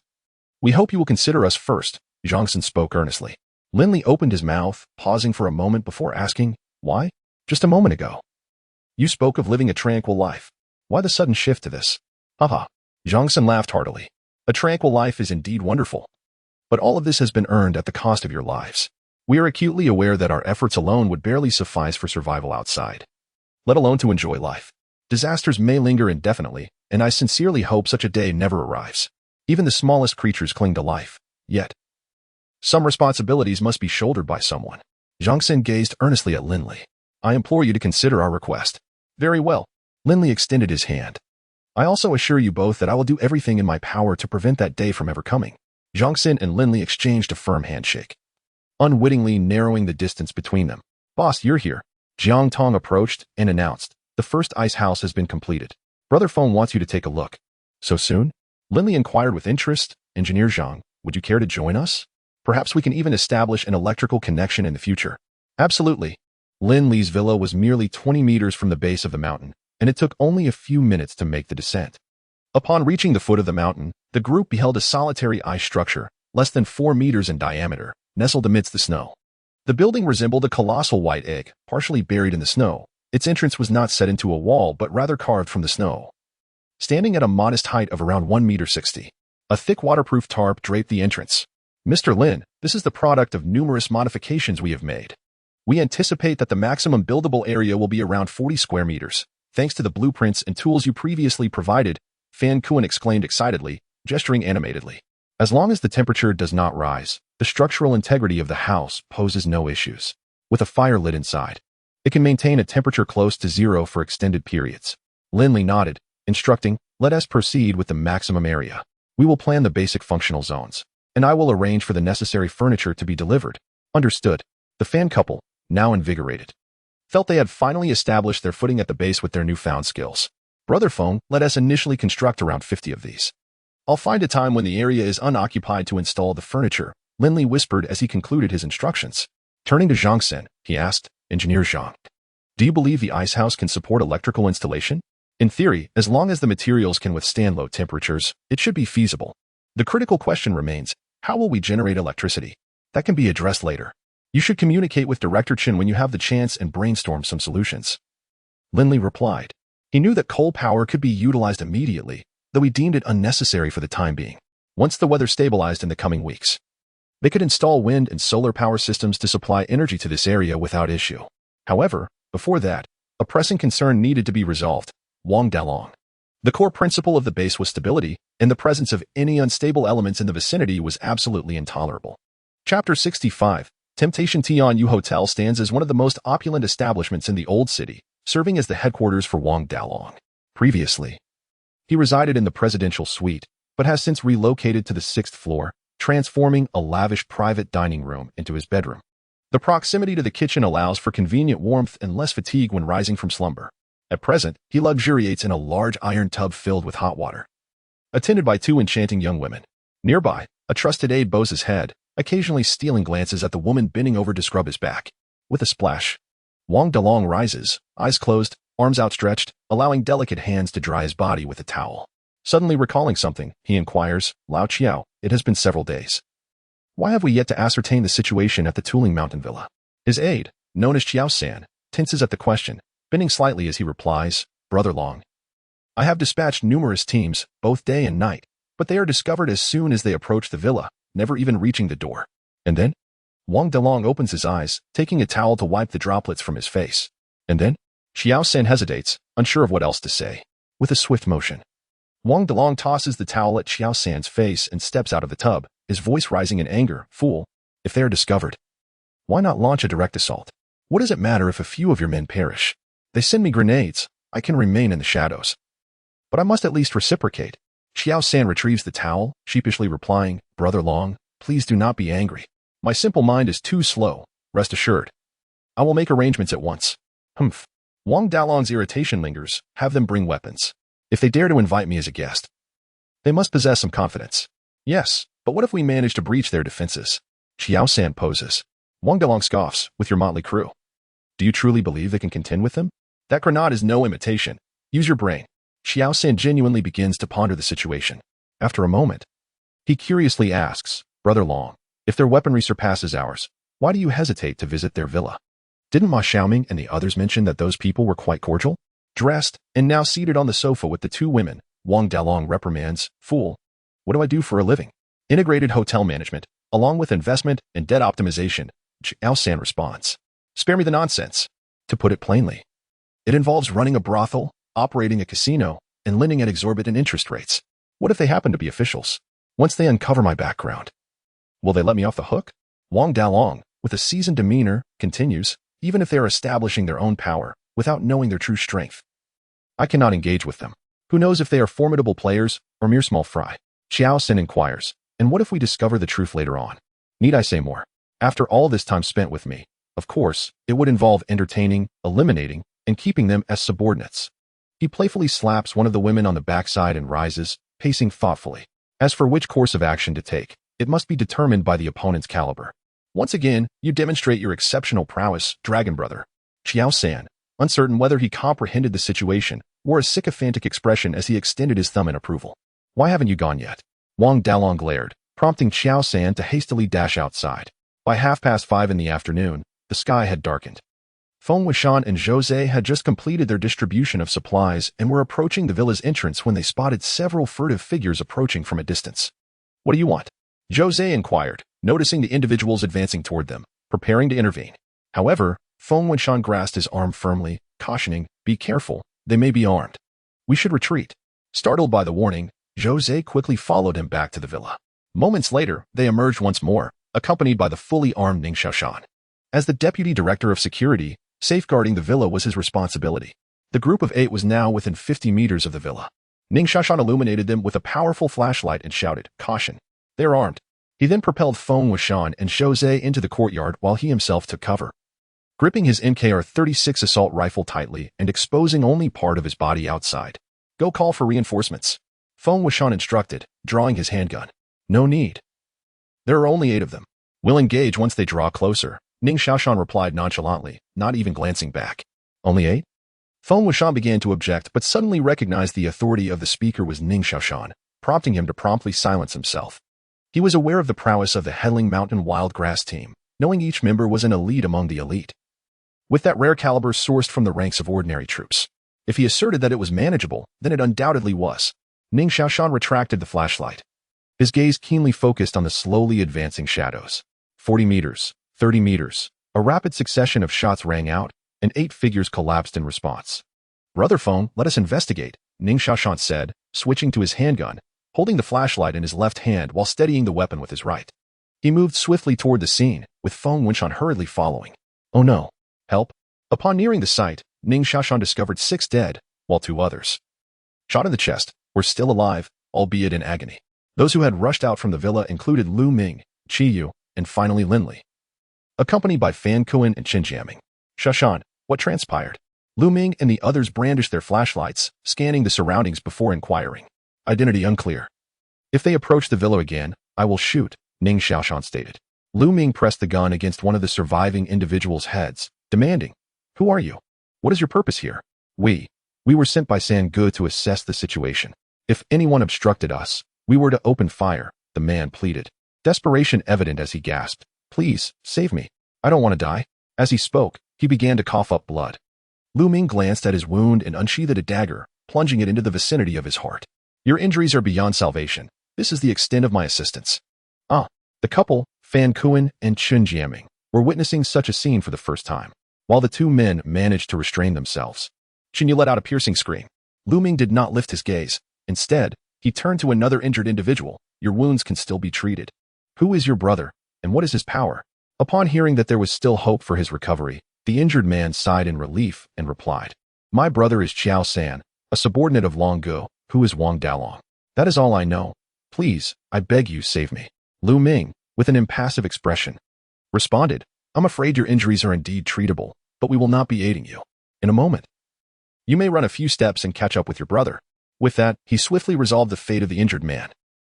we hope you will consider us first, Zhang Xin spoke earnestly. Lin Li opened his mouth, pausing for a moment before asking, why? Just a moment ago, you spoke of living a tranquil life. Why the sudden shift to this? Haha. Zhang Xin laughed heartily. A tranquil life is indeed wonderful. But all of this has been earned at the cost of your lives. We are acutely aware that our efforts alone would barely suffice for survival outside, let alone to enjoy life. Disasters may linger indefinitely, and I sincerely hope such a day never arrives. Even the smallest creatures cling to life. Yet, some responsibilities must be shouldered by someone. Zhang Xin gazed earnestly at Lin Li. I implore you to consider our request. Very well. Lin Li extended his hand. I also assure you both that I will do everything in my power to prevent that day from ever coming. Zhang Xin and Lin Li exchanged a firm handshake, unwittingly narrowing the distance between them. Boss, you're here. Jiang Tong approached and announced, the first ice house has been completed. Brother Feng wants you to take a look. So soon? Lin Li inquired with interest. Engineer Zhang, would you care to join us? Perhaps we can even establish an electrical connection in the future. Absolutely. Lin Li's villa was merely 20 meters from the base of the mountain, and it took only a few minutes to make the descent. Upon reaching the foot of the mountain, the group beheld a solitary ice structure, less than 4 meters in diameter, nestled amidst the snow. The building resembled a colossal white egg, partially buried in the snow. Its entrance was not set into a wall but rather carved from the snow, standing at a modest height of around 1 meter 60. A thick waterproof tarp draped the entrance. "Mr. Lin, this is the product of numerous modifications we have made. We anticipate that the maximum buildable area will be around 40 square meters, thanks to the blueprints and tools you previously provided," Fan Kuan exclaimed excitedly, gesturing animatedly. "As long as the temperature does not rise, the structural integrity of the house poses no issues. With a fire lit inside, it can maintain a temperature close to zero for extended periods." Lin Li nodded, instructing, "Let us proceed with the maximum area. We will plan the basic functional zones, and I will arrange for the necessary furniture to be delivered." "Understood." The Fan couple, now invigorated, felt they had finally established their footing at the base with their newfound skills. "Brother Feng, let us initially construct around 50 of these. I'll find a time when the area is unoccupied to install the furniture," Lin Li whispered as he concluded his instructions. Turning to Zhang Sen, he asked, "Engineer Zhang, do you believe the ice house can support electrical installation?" "In theory, as long as the materials can withstand low temperatures, it should be feasible. The critical question remains, how will we generate electricity? That can be addressed later. You should communicate with Director Chen when you have the chance and brainstorm some solutions." Lin Li replied. He knew that coal power could be utilized immediately, though he deemed it unnecessary for the time being. Once the weather stabilized in the coming weeks, they could install wind and solar power systems to supply energy to this area without issue. However, before that, a pressing concern needed to be resolved: Wang Dalong. The core principle of the base was stability, and the presence of any unstable elements in the vicinity was absolutely intolerable. Chapter 65. Temptation Tianyu Hotel stands as one of the most opulent establishments in the Old City, serving as the headquarters for Wang Dalong. Previously, he resided in the presidential suite, but has since relocated to the 6th floor, transforming a lavish private dining room into his bedroom. The proximity to the kitchen allows for convenient warmth and less fatigue when rising from slumber. At present, he luxuriates in a large iron tub filled with hot water, attended by 2 enchanting young women. Nearby, a trusted aide bows his head, occasionally stealing glances at the woman bending over to scrub his back. With a splash, Wang Dalong rises, eyes closed, arms outstretched, allowing delicate hands to dry his body with a towel. Suddenly recalling something, he inquires, "Lao Chiao, it has been several days. Why have we yet to ascertain the situation at the Tuling Mountain Villa?" His aide, known as Chiao San, tenses at the question, bending slightly as he replies, "Brother Long, I have dispatched numerous teams, both day and night, but they are discovered as soon as they approach the villa, never even reaching the door." And then, Wang Dalong opens his eyes, taking a towel to wipe the droplets from his face. And then, Xiao San hesitates, unsure of what else to say. With a swift motion, Wang Dalong tosses the towel at Xiao San's face and steps out of the tub, his voice rising in anger. "Fool, if they are discovered, why not launch a direct assault? What does it matter if a few of your men perish? They send me grenades, I can remain in the shadows. But I must at least reciprocate." Xiao San retrieves the towel, sheepishly replying, "Brother Long, please do not be angry. My simple mind is too slow, rest assured. I will make arrangements at once." "Humph." Wang Dalong's irritation lingers. "Have them bring weapons. If they dare to invite me as a guest, they must possess some confidence." "Yes, but what if we manage to breach their defenses?" Xiao San poses. Wang Dalong scoffs, "With your motley crew, do you truly believe they can contend with them? That grenade is no imitation. Use your brain." Xiao San genuinely begins to ponder the situation. After a moment, he curiously asks, "Brother Long, if their weaponry surpasses ours, why do you hesitate to visit their villa? Didn't Ma Xiaoming and the others mention that those people were quite cordial?" Dressed, and now seated on the sofa with the 2 women, Wang Dalong reprimands, "Fool, what do I do for a living?" "Integrated hotel management, along with investment and debt optimization," Xiao San responds. "Spare me the nonsense. To put it plainly, it involves running a brothel, operating a casino, and lending at exorbitant interest rates. What if they happen to be officials? Once they uncover my background, will they let me off the hook?" Wang Dalong, with a seasoned demeanor, continues, "Even if they are establishing their own power, without knowing their true strength, I cannot engage with them. Who knows if they are formidable players or mere small fry?" Xiao Sin inquires, "And what if we discover the truth later on? Need I say more? After all this time spent with me, of course, it would involve entertaining, eliminating, and keeping them as subordinates." He playfully slaps one of the women on the backside and rises, pacing thoughtfully. "As for which course of action to take, it must be determined by the opponent's caliber. Once again, you demonstrate your exceptional prowess, Dragon Brother." Xiao San, uncertain whether he comprehended the situation, wore a sycophantic expression as he extended his thumb in approval. "Why haven't you gone yet?" Wang Dalong glared, prompting Xiao San to hastily dash outside. By 5:30 in the afternoon, the sky had darkened. Feng Wishan and Jose had just completed their distribution of supplies and were approaching the villa's entrance when they spotted several furtive figures approaching from a distance. What do you want? Jose inquired, noticing the individuals advancing toward them, preparing to intervene. However, Feng Wenshan grasped his arm firmly, cautioning, "Be careful, they may be armed. We should retreat." Startled by the warning, Jose quickly followed him back to the villa. Moments later, they emerged once more, accompanied by the fully armed Ning Xiaoshan. As the deputy director of security, safeguarding the villa was his responsibility. The group of 8 was now within 50 meters of the villa. Ning Xiaoshan illuminated them with a powerful flashlight and shouted, "Caution! They're armed." He then propelled Feng Wenshan and Jose into the courtyard while he himself took cover. Gripping his MKR-36 assault rifle tightly and exposing only part of his body outside. "Go call for reinforcements," Feng Wenshan instructed, drawing his handgun. "No need. There are only 8 of them. We'll engage once they draw closer," Ning Xiaoshan replied nonchalantly, not even glancing back. "Only 8? Feng Wenshan began to object, but suddenly recognized the authority of the speaker was Ning Xiaoshan, prompting him to promptly silence himself. He was aware of the prowess of the Headling Mountain Wildgrass team, knowing each member was an elite among the elite. With that rare caliber sourced from the ranks of ordinary troops. If he asserted that it was manageable, then it undoubtedly was. Ning Xiaoshan retracted the flashlight. His gaze keenly focused on the slowly advancing shadows. 40 meters, 30 meters. A rapid succession of shots rang out, and 8 figures collapsed in response. "Brother Feng, let us investigate," Ning Xiaoshan said, switching to his handgun, holding the flashlight in his left hand while steadying the weapon with his right. He moved swiftly toward the scene, with Feng Wenshan hurriedly following. "Oh no. Help." Upon nearing the site, Ning Xiaoshan discovered 6 dead, while 2 others, shot in the chest, were still alive, albeit in agony. Those who had rushed out from the villa included Lu Ming, Qi Yu, and finally Lin Li, accompanied by Fan Kuan and Qin Jiaming. "Xiaoshan, what transpired?" Lu Ming and the others brandished their flashlights, scanning the surroundings before inquiring. "Identity unclear. If they approach the villa again, I will shoot," Ning Xiaoshan stated. Lu Ming pressed the gun against one of the surviving individuals' heads, demanding, "Who are you? What is your purpose here?" We were sent by San Ge to assess the situation. If anyone obstructed us, we were to open fire," the man pleaded. Desperation evident as he gasped, "Please, save me. I don't want to die." As he spoke, he began to cough up blood. Lu Ming glanced at his wound and unsheathed a dagger, plunging it into the vicinity of his heart. "Your injuries are beyond salvation. This is the extent of my assistance." The couple, Fan Kuan and Qin Jiaming, were witnessing such a scene for the first time. While the 2 men managed to restrain themselves, Qin Yu let out a piercing scream. Lu Ming did not lift his gaze. Instead, he turned to another injured individual. "Your wounds can still be treated. Who is your brother, and what is his power?" Upon hearing that there was still hope for his recovery, the injured man sighed in relief and replied, "My brother is Qiao San, a subordinate of Long Ge, who is Wang Dalong. That is all I know. Please, I beg you, save me." Lu Ming, with an impassive expression, responded, "I'm afraid your injuries are indeed treatable, but we will not be aiding you. In a moment, you may run a few steps and catch up with your brother." With that, he swiftly resolved the fate of the injured man.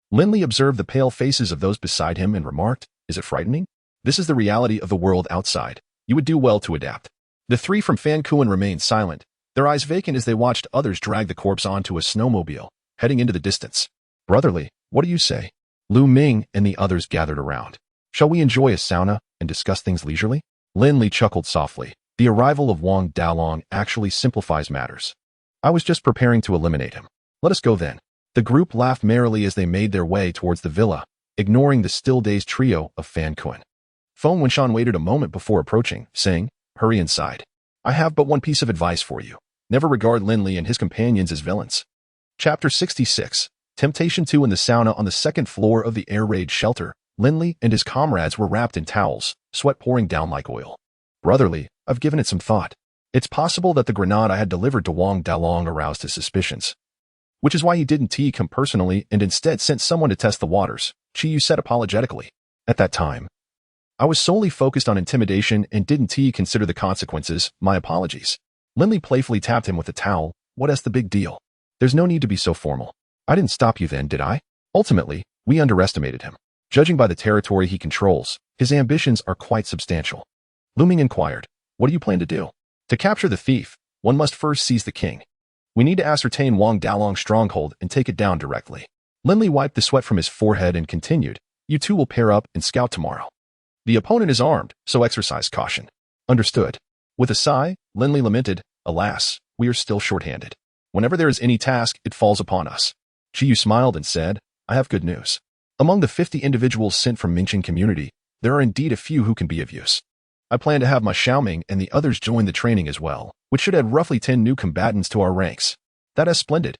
Lin Li observed the pale faces of those beside him and remarked, "Is it frightening? This is the reality of the world outside. You would do well to adapt." The 3 from Fan Kuan remained silent, their eyes vacant as they watched others drag the corpse onto a snowmobile, heading into the distance. "Brotherly, what do you say?" Lu Ming and the others gathered around. "Shall we enjoy a sauna and discuss things leisurely?" Lin Li chuckled softly. "The arrival of Wang Dalong actually simplifies matters. I was just preparing to eliminate him. Let us go then." The group laughed merrily as they made their way towards the villa, ignoring the still-dazed trio of Fan Kuan. Feng Wenshan waited a moment before approaching, saying, "Hurry inside. I have but one piece of advice for you. Never regard Lin Li and his companions as villains." Chapter 66. Temptation 2. In the sauna on the 2nd floor of the air raid shelter, Lin Li and his comrades were wrapped in towels, sweat pouring down like oil. "Brotherly, I've given it some thought. It's possible that the grenade I had delivered to Wang Dalong aroused his suspicions, which is why he didn't come personally and instead sent someone to test the waters," Qi Yu said apologetically. "At that time, I was solely focused on intimidation and didn't consider the consequences. My apologies." Lin Li playfully tapped him with a towel. "What's the big deal? There's no need to be so formal. I didn't stop you then, did I?" Ultimately, we underestimated him. Judging by the territory he controls, his ambitions are quite substantial. Lu Ming inquired, "What do you plan to do?" "To capture the thief, one must first seize the king. We need to ascertain Wang Dalong's stronghold and take it down directly." Lin Li wiped the sweat from his forehead and continued, "You 2 will pair up and scout tomorrow. The opponent is armed, so exercise caution." "Understood." With a sigh, Lin Li lamented, "Alas, we are still short-handed. Whenever there is any task, it falls upon us." Qi Yu smiled and said, "I have good news. Among the 50 individuals sent from Mingqing community, there are indeed a few who can be of use. I plan to have my Xiaoming and the others join the training as well, which should add roughly 10 new combatants to our ranks. That is splendid.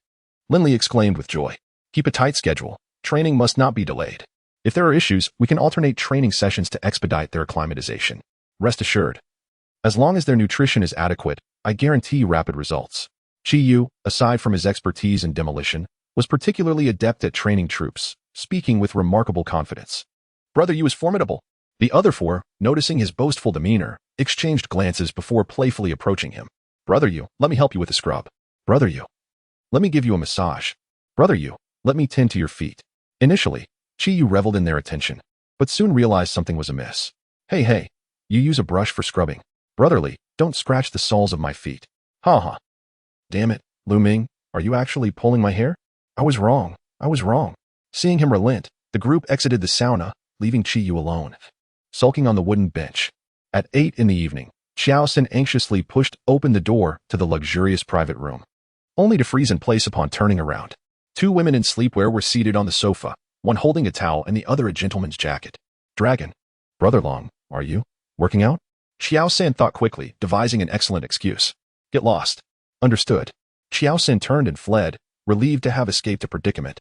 Lin Li exclaimed with joy. Keep a tight schedule. Training must not be delayed. If there are issues, we can alternate training sessions to expedite their acclimatization. Rest assured. As long as their nutrition is adequate, I guarantee rapid results. Qi Yu, aside from his expertise in demolition, was particularly adept at training troops, speaking with remarkable confidence. Brother Yu is formidable. The other four, noticing his boastful demeanor, exchanged glances before playfully approaching him. Brother Yu, let me help you with the scrub. Brother Yu, let me give you a massage. Brother Yu, let me tend to your feet. Initially, Qi Yu reveled in their attention, but soon realized something was amiss. Hey, you use a brush for scrubbing. Brotherly, don't scratch the soles of my feet. Ha. Damn it, Lu Ming, are you actually pulling my hair? I was wrong. Seeing him relent, the group exited the sauna, leaving Qi Yu alone, sulking on the wooden bench. At 8 in the evening, Xiao Xin anxiously pushed open the door to the luxurious private room, only to freeze in place upon turning around. 2 women in sleepwear were seated on the sofa, one holding a towel and the other a gentleman's jacket. Dragon. Brother Long, are you working out? Xiao San thought quickly, devising an excellent excuse. Get lost. Understood. Xiao San turned and fled, relieved to have escaped a predicament.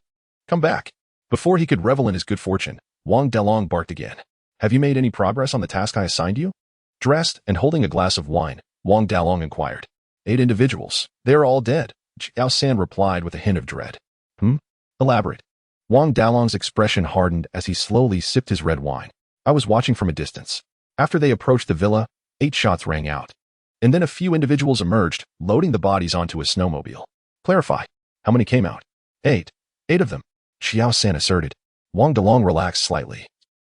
Come back. Before he could revel in his good fortune, Wang Dalong barked again. Have you made any progress on the task I assigned you? Dressed and holding a glass of wine, Wang Dalong inquired. 8 individuals. They are all dead. Xiao San replied with a hint of dread. Elaborate. Wang Dalong's expression hardened as he slowly sipped his red wine. I was watching from a distance. After they approached the villa, 8 shots rang out. And then a few individuals emerged, loading the bodies onto a snowmobile. Clarify. How many came out? 8. 8 of them. Xiao San asserted. Wang Dalong relaxed slightly,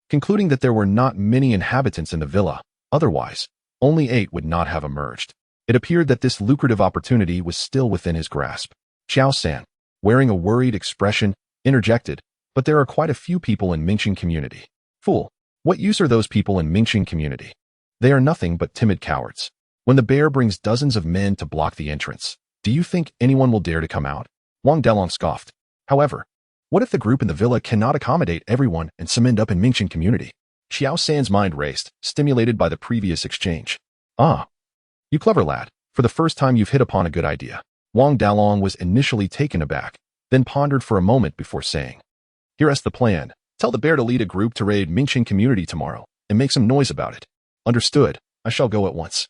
concluding that there were not many inhabitants in the villa. Otherwise, only 8 would not have emerged. It appeared that this lucrative opportunity was still within his grasp. Xiao San, wearing a worried expression, interjected, but there are quite a few people in Mingqing community. Fool. What use are those people in Mingqing community? They are nothing but timid cowards. When the bear brings dozens of men to block the entrance, do you think anyone will dare to come out? Wang Dalong scoffed. However, what if the group in the villa cannot accommodate everyone and some end up in Mingqing community? Xiao San's mind raced, stimulated by the previous exchange. Ah, you clever lad. For the first time you've hit upon a good idea. Wang Dalong was initially taken aback, then pondered for a moment before saying, Here's the plan. Tell the bear to lead a group to raid Mingqing community tomorrow and make some noise about it. Understood. I shall go at once.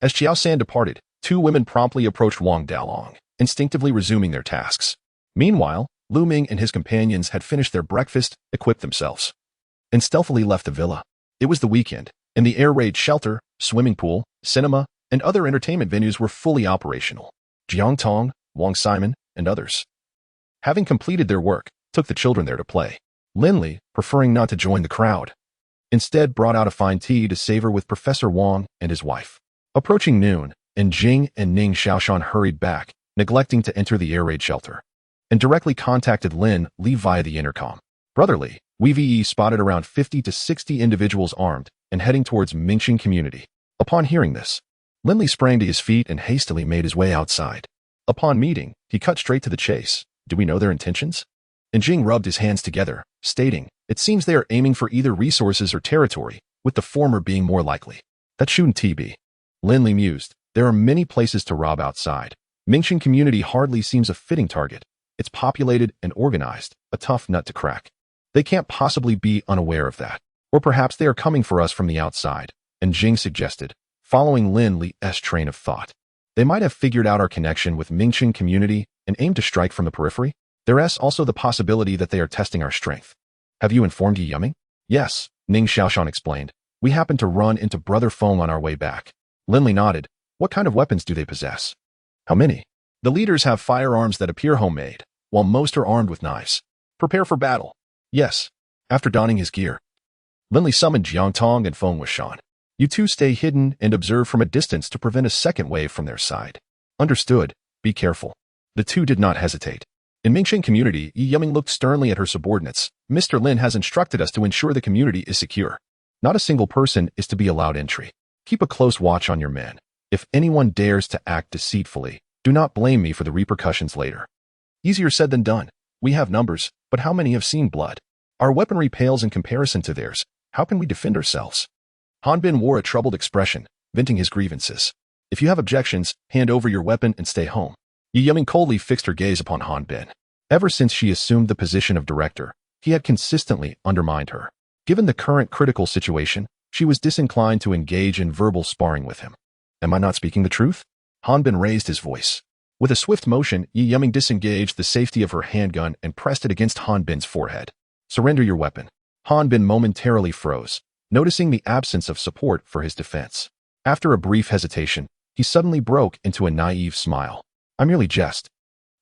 As Xiao San departed, 2 women promptly approached Wang Dalong, instinctively resuming their tasks. Meanwhile, Lu Ming and his companions had finished their breakfast, equipped themselves, and stealthily left the villa. It was the weekend, and the air raid shelter, swimming pool, cinema, and other entertainment venues were fully operational. Jiang Tong, Wang Simon, and others, having completed their work, took the children there to play. Lin Li, preferring not to join the crowd, instead brought out a fine tea to savor with Professor Wang and his wife. Approaching noon, and Jing and Ning Xiaoshan hurried back, neglecting to enter the air raid shelter, and directly contacted Lin Li via the intercom. Brotherly, we spotted around 50 to 60 individuals armed and heading towards Mingqing community. Upon hearing this, Lin Li sprang to his feet and hastily made his way outside. Upon meeting, he cut straight to the chase. Do we know their intentions? And Jing rubbed his hands together, stating, It seems they are aiming for either resources or territory, with the former being more likely. That shouldn't be. Lin Li mused. There are many places to rob outside. Mingqing community hardly seems a fitting target. It's populated and organized, a tough nut to crack. They can't possibly be unaware of that. Or perhaps they are coming for us from the outside, and Jing suggested, following Lin Li's train of thought. They might have figured out our connection with Mingqing community and aim to strike from the periphery. There is also the possibility that they are testing our strength. Have you informed Yi Yuming? Yes, Ning Xiaoshan explained. We happened to run into Brother Feng on our way back. Lin Li nodded. What kind of weapons do they possess? How many? The leaders have firearms that appear homemade, while most are armed with knives. Prepare for battle. Yes. After donning his gear, Lin Li summoned Jiang Tong and Feng Wuxian. You two stay hidden and observe from a distance to prevent a second wave from their side. Understood. Be careful. The two did not hesitate. In Mingqing community, Yi Yuming looked sternly at her subordinates. Mr. Lin has instructed us to ensure the community is secure. Not a single person is to be allowed entry. Keep a close watch on your men. If anyone dares to act deceitfully, do not blame me for the repercussions later. Easier said than done. We have numbers, but how many have seen blood? Our weaponry pales in comparison to theirs. How can we defend ourselves? Hanbin wore a troubled expression, venting his grievances. If you have objections, hand over your weapon and stay home. Yi Yiming coldly fixed her gaze upon Hanbin. Ever since she assumed the position of director, he had consistently undermined her. Given the current critical situation, she was disinclined to engage in verbal sparring with him. Am I not speaking the truth? Hanbin raised his voice. With a swift motion, Yi Yiming disengaged the safety of her handgun and pressed it against Hanbin's forehead. Surrender your weapon. Hanbin momentarily froze, noticing the absence of support for his defense. After a brief hesitation, he suddenly broke into a naive smile. I merely jest.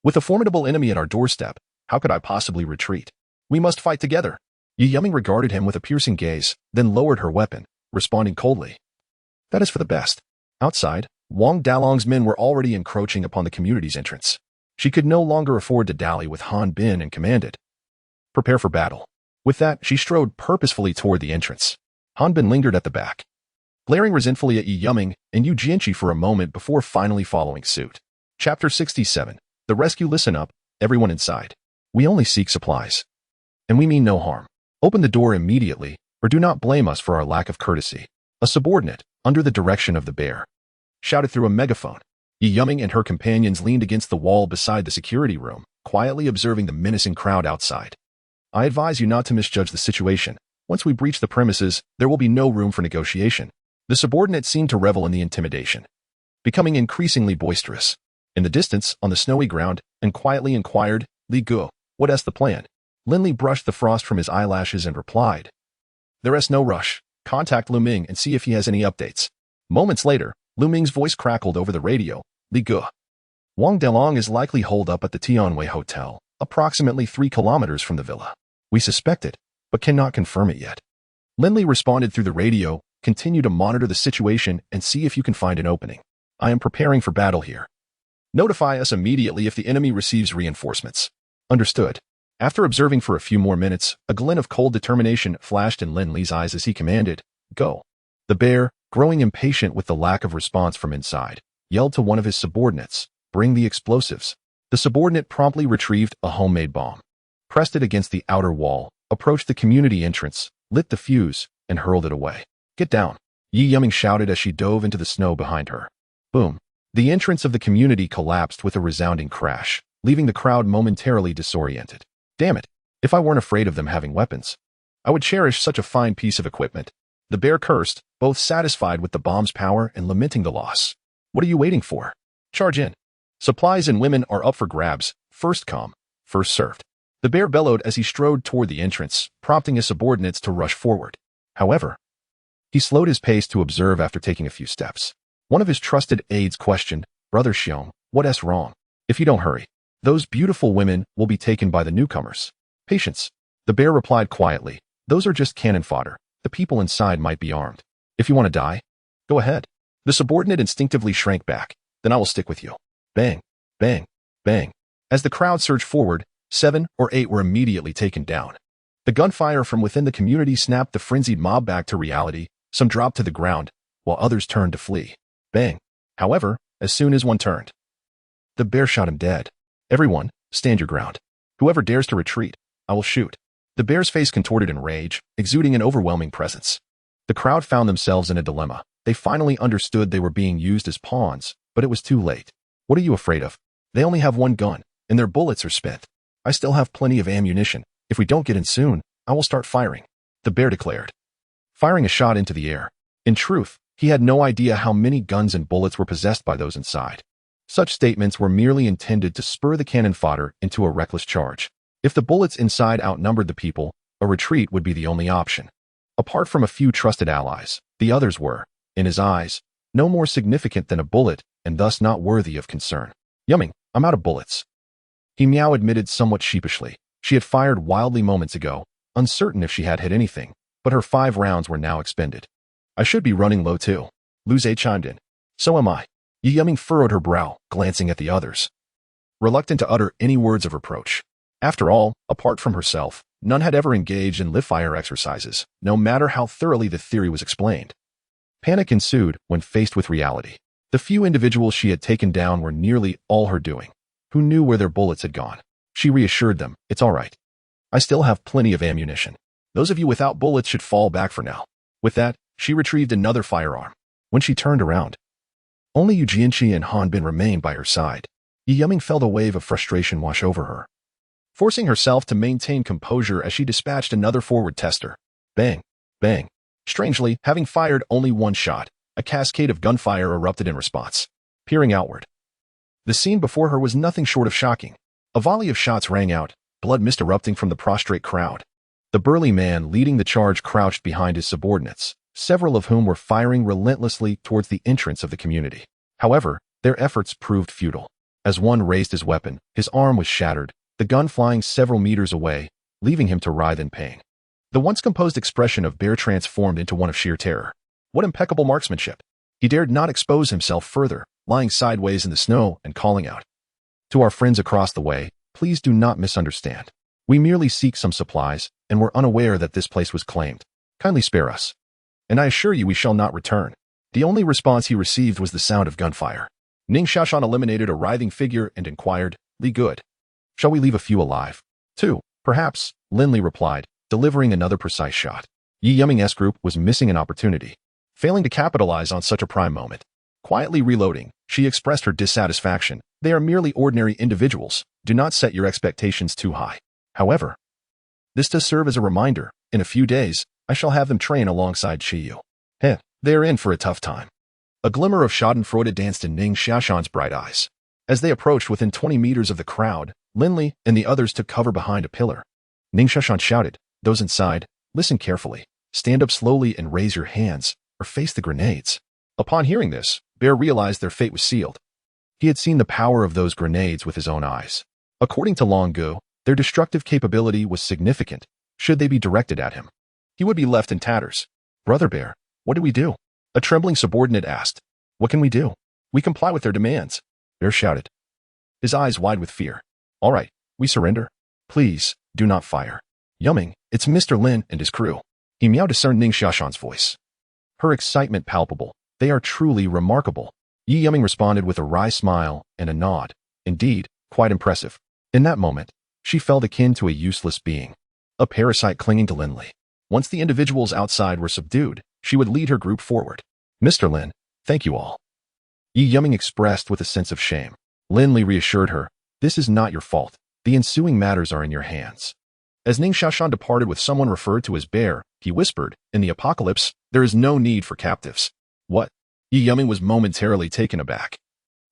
With a formidable enemy at our doorstep, how could I possibly retreat? We must fight together. Yi Yiming regarded him with a piercing gaze, then lowered her weapon, responding coldly. That is for the best. Outside, Wang Dalong's men were already encroaching upon the community's entrance. She could no longer afford to dally with Hanbin and commanded. Prepare for battle. With that, she strode purposefully toward the entrance. Hanbin lingered at the back, glaring resentfully at Yi Yiming and Yu Jianqi for a moment before finally following suit. Chapter 67. The Rescue. Listen up, everyone inside. We only seek supplies. And we mean no harm. Open the door immediately, or do not blame us for our lack of courtesy. A subordinate, under the direction of the bear, shouted through a megaphone. Yi Yiming and her companions leaned against the wall beside the security room, quietly observing the menacing crowd outside. I advise you not to misjudge the situation. Once we breach the premises, there will be no room for negotiation. The subordinate seemed to revel in the intimidation, becoming increasingly boisterous. In the distance, on the snowy ground, and quietly inquired, Li Guo, what is the plan? Lin Li brushed the frost from his eyelashes and replied, there is no rush. Contact Lu Ming and see if he has any updates. Moments later, Lu Ming's voice crackled over the radio. Li Guo. Wang Dalong is likely holed up at the Tianwei Hotel, approximately 3 kilometers from the villa. We suspect it, but cannot confirm it yet. Lin Li responded through the radio, continue to monitor the situation and see if you can find an opening. I am preparing for battle here. Notify us immediately if the enemy receives reinforcements. Understood. After observing for a few more minutes, a glint of cold determination flashed in Lin Li's eyes as he commanded, go. The bear, growing impatient with the lack of response from inside, yelled to one of his subordinates, bring the explosives. The subordinate promptly retrieved a homemade bomb, pressed it against the outer wall, approached the community entrance, lit the fuse, and hurled it away. Get down, Yi Yiming shouted as she dove into the snow behind her. Boom. The entrance of the community collapsed with a resounding crash, leaving the crowd momentarily disoriented. Damn it. If I weren't afraid of them having weapons, I would cherish such a fine piece of equipment. The bear cursed, both satisfied with the bomb's power and lamenting the loss. What are you waiting for? Charge in. Supplies and women are up for grabs. First come, first served. The bear bellowed as he strode toward the entrance, prompting his subordinates to rush forward. However, he slowed his pace to observe after taking a few steps. One of his trusted aides questioned, Brother Xiong, what's wrong? If you don't hurry, those beautiful women will be taken by the newcomers. Patience. The bear replied quietly, those are just cannon fodder. The people inside might be armed. If you want to die, go ahead. The subordinate instinctively shrank back. Then I will stick with you. Bang, bang, bang. As the crowd surged forward, 7 or 8 were immediately taken down. The gunfire from within the community snapped the frenzied mob back to reality. Some dropped to the ground, while others turned to flee. Bang. However, as soon as one turned, the bear shot him dead. Everyone, stand your ground. Whoever dares to retreat, I will shoot. The bear's face contorted in rage, exuding an overwhelming presence. The crowd found themselves in a dilemma. They finally understood they were being used as pawns, but it was too late. What are you afraid of? They only have one gun, and their bullets are spent. I still have plenty of ammunition. If we don't get in soon, I will start firing, the bear declared, firing a shot into the air. In truth, he had no idea how many guns and bullets were possessed by those inside. Such statements were merely intended to spur the cannon fodder into a reckless charge. If the bullets inside outnumbered the people, a retreat would be the only option. Apart from a few trusted allies, the others were, in his eyes, no more significant than a bullet and thus not worthy of concern. Yumming, I'm out of bullets. He Meow admitted somewhat sheepishly. She had fired wildly moments ago, uncertain if she had hit anything, but her 5 rounds were now expended. I should be running low too. Lu Zhe chimed in. So am I. Yi Yiming furrowed her brow, glancing at the others, reluctant to utter any words of reproach. After all, apart from herself, none had ever engaged in live-fire exercises, no matter how thoroughly the theory was explained. Panic ensued when faced with reality. The few individuals she had taken down were nearly all her doing, who knew where their bullets had gone. She reassured them, it's all right. I still have plenty of ammunition. Those of you without bullets should fall back for now. With that, she retrieved another firearm. When she turned around, only Yu Jianqi and Han Bin remained by her side. Yi Yiming felt a wave of frustration wash over her, forcing herself to maintain composure as she dispatched another forward tester. Bang! Bang! Strangely, having fired only one shot, a cascade of gunfire erupted in response. Peering outward, the scene before her was nothing short of shocking. A volley of shots rang out, blood mist erupting from the prostrate crowd. The burly man leading the charge crouched behind his subordinates, several of whom were firing relentlessly towards the entrance of the community. However, their efforts proved futile. As one raised his weapon, his arm was shattered, the gun flying several meters away, leaving him to writhe in pain. The once composed expression of Bear transformed into one of sheer terror. What impeccable marksmanship! He dared not expose himself further, lying sideways in the snow and calling out. To our friends across the way, please do not misunderstand. We merely seek some supplies, and were unaware that this place was claimed. Kindly spare us. And I assure you we shall not return. The only response he received was the sound of gunfire. Ning Xiaoshan eliminated a writhing figure and inquired, Li good. Shall we leave a few alive? 2, perhaps, Lin Li replied, delivering another precise shot. Yi Yiming's group was missing an opportunity, failing to capitalize on such a prime moment. Quietly reloading, she expressed her dissatisfaction. They are merely ordinary individuals. Do not set your expectations too high. However, this does serve as a reminder. In a few days, I shall have them train alongside Qiyu. They are in for a tough time. A glimmer of schadenfreude danced in Ning Xiaoshan's bright eyes. As they approached within 20 meters of the crowd, Lin Li and the others took cover behind a pillar. Ning Xiaoshan shouted, those inside, listen carefully. Stand up slowly and raise your hands, or face the grenades. Upon hearing this, Bear realized their fate was sealed. He had seen the power of those grenades with his own eyes. According to Long Gu, their destructive capability was significant. Should they be directed at him, he would be left in tatters. Brother Bear, what do we do? A trembling subordinate asked. What can we do? We comply with their demands. Bear shouted, his eyes wide with fear. All right, we surrender. Please, do not fire. Yiming, it's Mr. Lin and his crew. He meowed discerned Ning Xiaoshan's voice. Her excitement palpable. They are truly remarkable. Yi Yiming responded with a wry smile and a nod. Indeed, quite impressive. In that moment, she felt akin to a useless being, a parasite clinging to Lin Li. Once the individuals outside were subdued, she would lead her group forward. Mr. Lin, thank you all. Yi Yiming expressed with a sense of shame. Lin Li reassured her, this is not your fault. The ensuing matters are in your hands. As Ning Xiaoshan departed with someone referred to as Bear, he whispered, in the apocalypse, there is no need for captives. What? Yi Yiming was momentarily taken aback,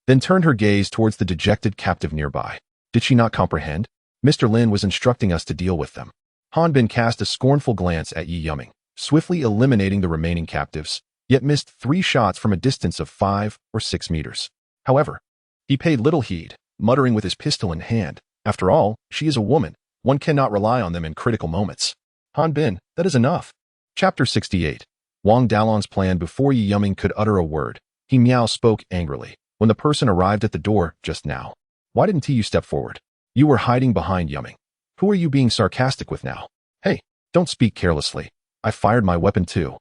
then turned her gaze towards the dejected captive nearby. Did she not comprehend? Mr. Lin was instructing us to deal with them. Han Bin cast a scornful glance at Yi Yiming, swiftly eliminating the remaining captives, yet missed 3 shots from a distance of 5 or 6 meters. However, he paid little heed, muttering with his pistol in hand, after all, she is a woman. One cannot rely on them in critical moments. Han Bin, that is enough. Chapter 68. Wang Dalong's plan. Before Yi Yiming could utter a word, He Miao spoke angrily. When the person arrived at the door just now, why didn't you step forward? You were hiding behind Yiming. Who are you being sarcastic with now? Hey, don't speak carelessly. I fired my weapon too.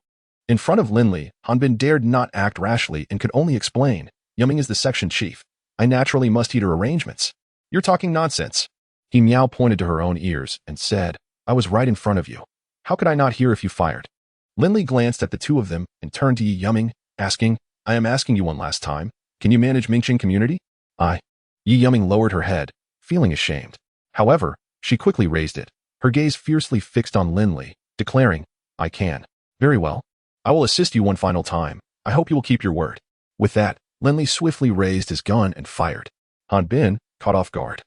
In front of Lin Li, Han Bin dared not act rashly and could only explain. Yiming is the section chief. I naturally must heed her arrangements. You're talking nonsense. He Miao pointed to her own ears and said, I was right in front of you. How could I not hear if you fired? Lin Li glanced at the two of them and turned to Yi Yiming, asking, I am asking you one last time. Can you manage Mingqing community? Yi Yiming lowered her head, feeling ashamed. However, she quickly raised it, her gaze fiercely fixed on Lin Li, declaring, I can. Very well. I will assist you one final time. I hope you will keep your word. With that, Lin Li swiftly raised his gun and fired. Han Bin, caught off guard,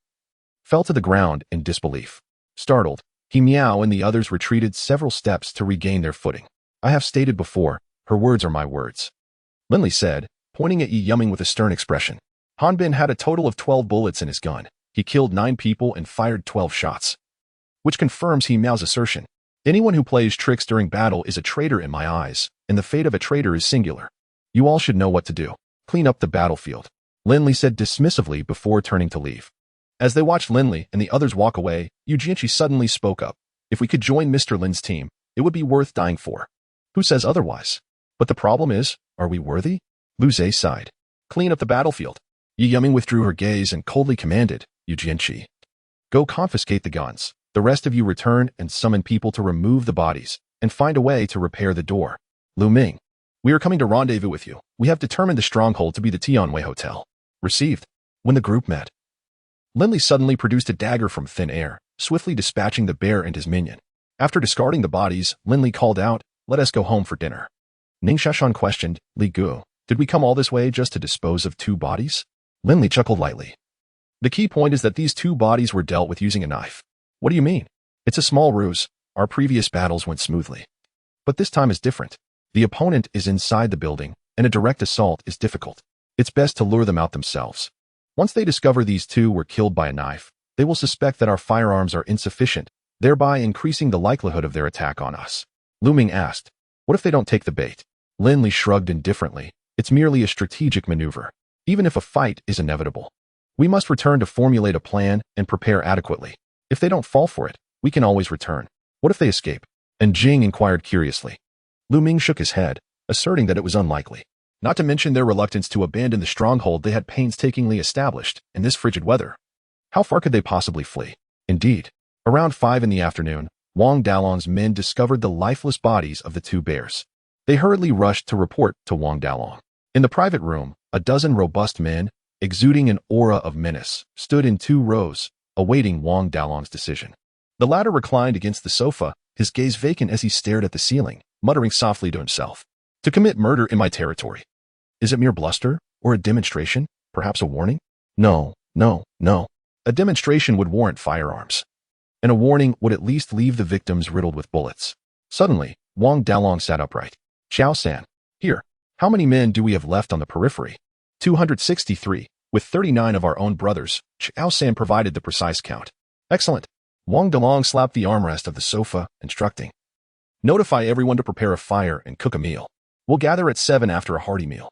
fell to the ground in disbelief. Startled, He Miao and the others retreated several steps to regain their footing. I have stated before, her words are my words. Lin Li said, pointing at Yi Yiming with a stern expression. Han Bin had a total of 12 bullets in his gun. He killed 9 people and fired 12 shots, which confirms He Miao's assertion. Anyone who plays tricks during battle is a traitor in my eyes, and the fate of a traitor is singular. You all should know what to do. Clean up the battlefield. Lin Li said dismissively before turning to leave. As they watched Lin Li and the others walk away, Yu Jianqi suddenly spoke up. If we could join Mr. Lin's team, it would be worth dying for. Who says otherwise? But the problem is, are we worthy? Lu Zhe sighed. Clean up the battlefield. Yi Yiming withdrew her gaze and coldly commanded, Yu Jianqi, go confiscate the guns. The rest of you return and summon people to remove the bodies and find a way to repair the door. Lu Ming, we are coming to rendezvous with you. We have determined the stronghold to be the Tianwei Hotel. Received. When the group met, Lin Li suddenly produced a dagger from thin air, swiftly dispatching the bear and his minion. After discarding the bodies, Lin Li called out, "Let us go home for dinner." Ning Xiaoshan questioned, "Li Gu, did we come all this way just to dispose of 2 bodies?" Lin Li chuckled lightly. "The key point is that these 2 bodies were dealt with using a knife." "What do you mean?" "It's a small ruse. Our previous battles went smoothly. But this time is different. The opponent is inside the building, and a direct assault is difficult. It's best to lure them out themselves. Once they discover these 2 were killed by a knife, they will suspect that our firearms are insufficient, thereby increasing the likelihood of their attack on us." Lu Ming asked, "What if they don't take the bait?" Lin Li shrugged indifferently. "It's merely a strategic maneuver. Even if a fight is inevitable, we must return to formulate a plan and prepare adequately. If they don't fall for it, we can always return. What if they escape?" And Jing inquired curiously. Lu Ming shook his head, asserting that it was unlikely. Not to mention their reluctance to abandon the stronghold they had painstakingly established in this frigid weather. How far could they possibly flee? Indeed, around 5 in the afternoon, Wang Dalong's men discovered the lifeless bodies of the 2 bears. They hurriedly rushed to report to Wang Dalong. In the private room, a dozen robust men, exuding an aura of menace, stood in 2 rows, awaiting Wang Dalong's decision. The latter reclined against the sofa, his gaze vacant as he stared at the ceiling, muttering softly to himself. "To commit murder in my territory. Is it mere bluster, or a demonstration, perhaps a warning? No. A demonstration would warrant firearms, and a warning would at least leave the victims riddled with bullets." Suddenly, Wang Dalong sat upright. "Xiao San, here. How many men do we have left on the periphery?" 263, with 39 of our own brothers." Xiao San provided the precise count. "Excellent." Wang Dalong slapped the armrest of the sofa, instructing, "Notify everyone to prepare a fire and cook a meal. We'll gather at 7 after a hearty meal.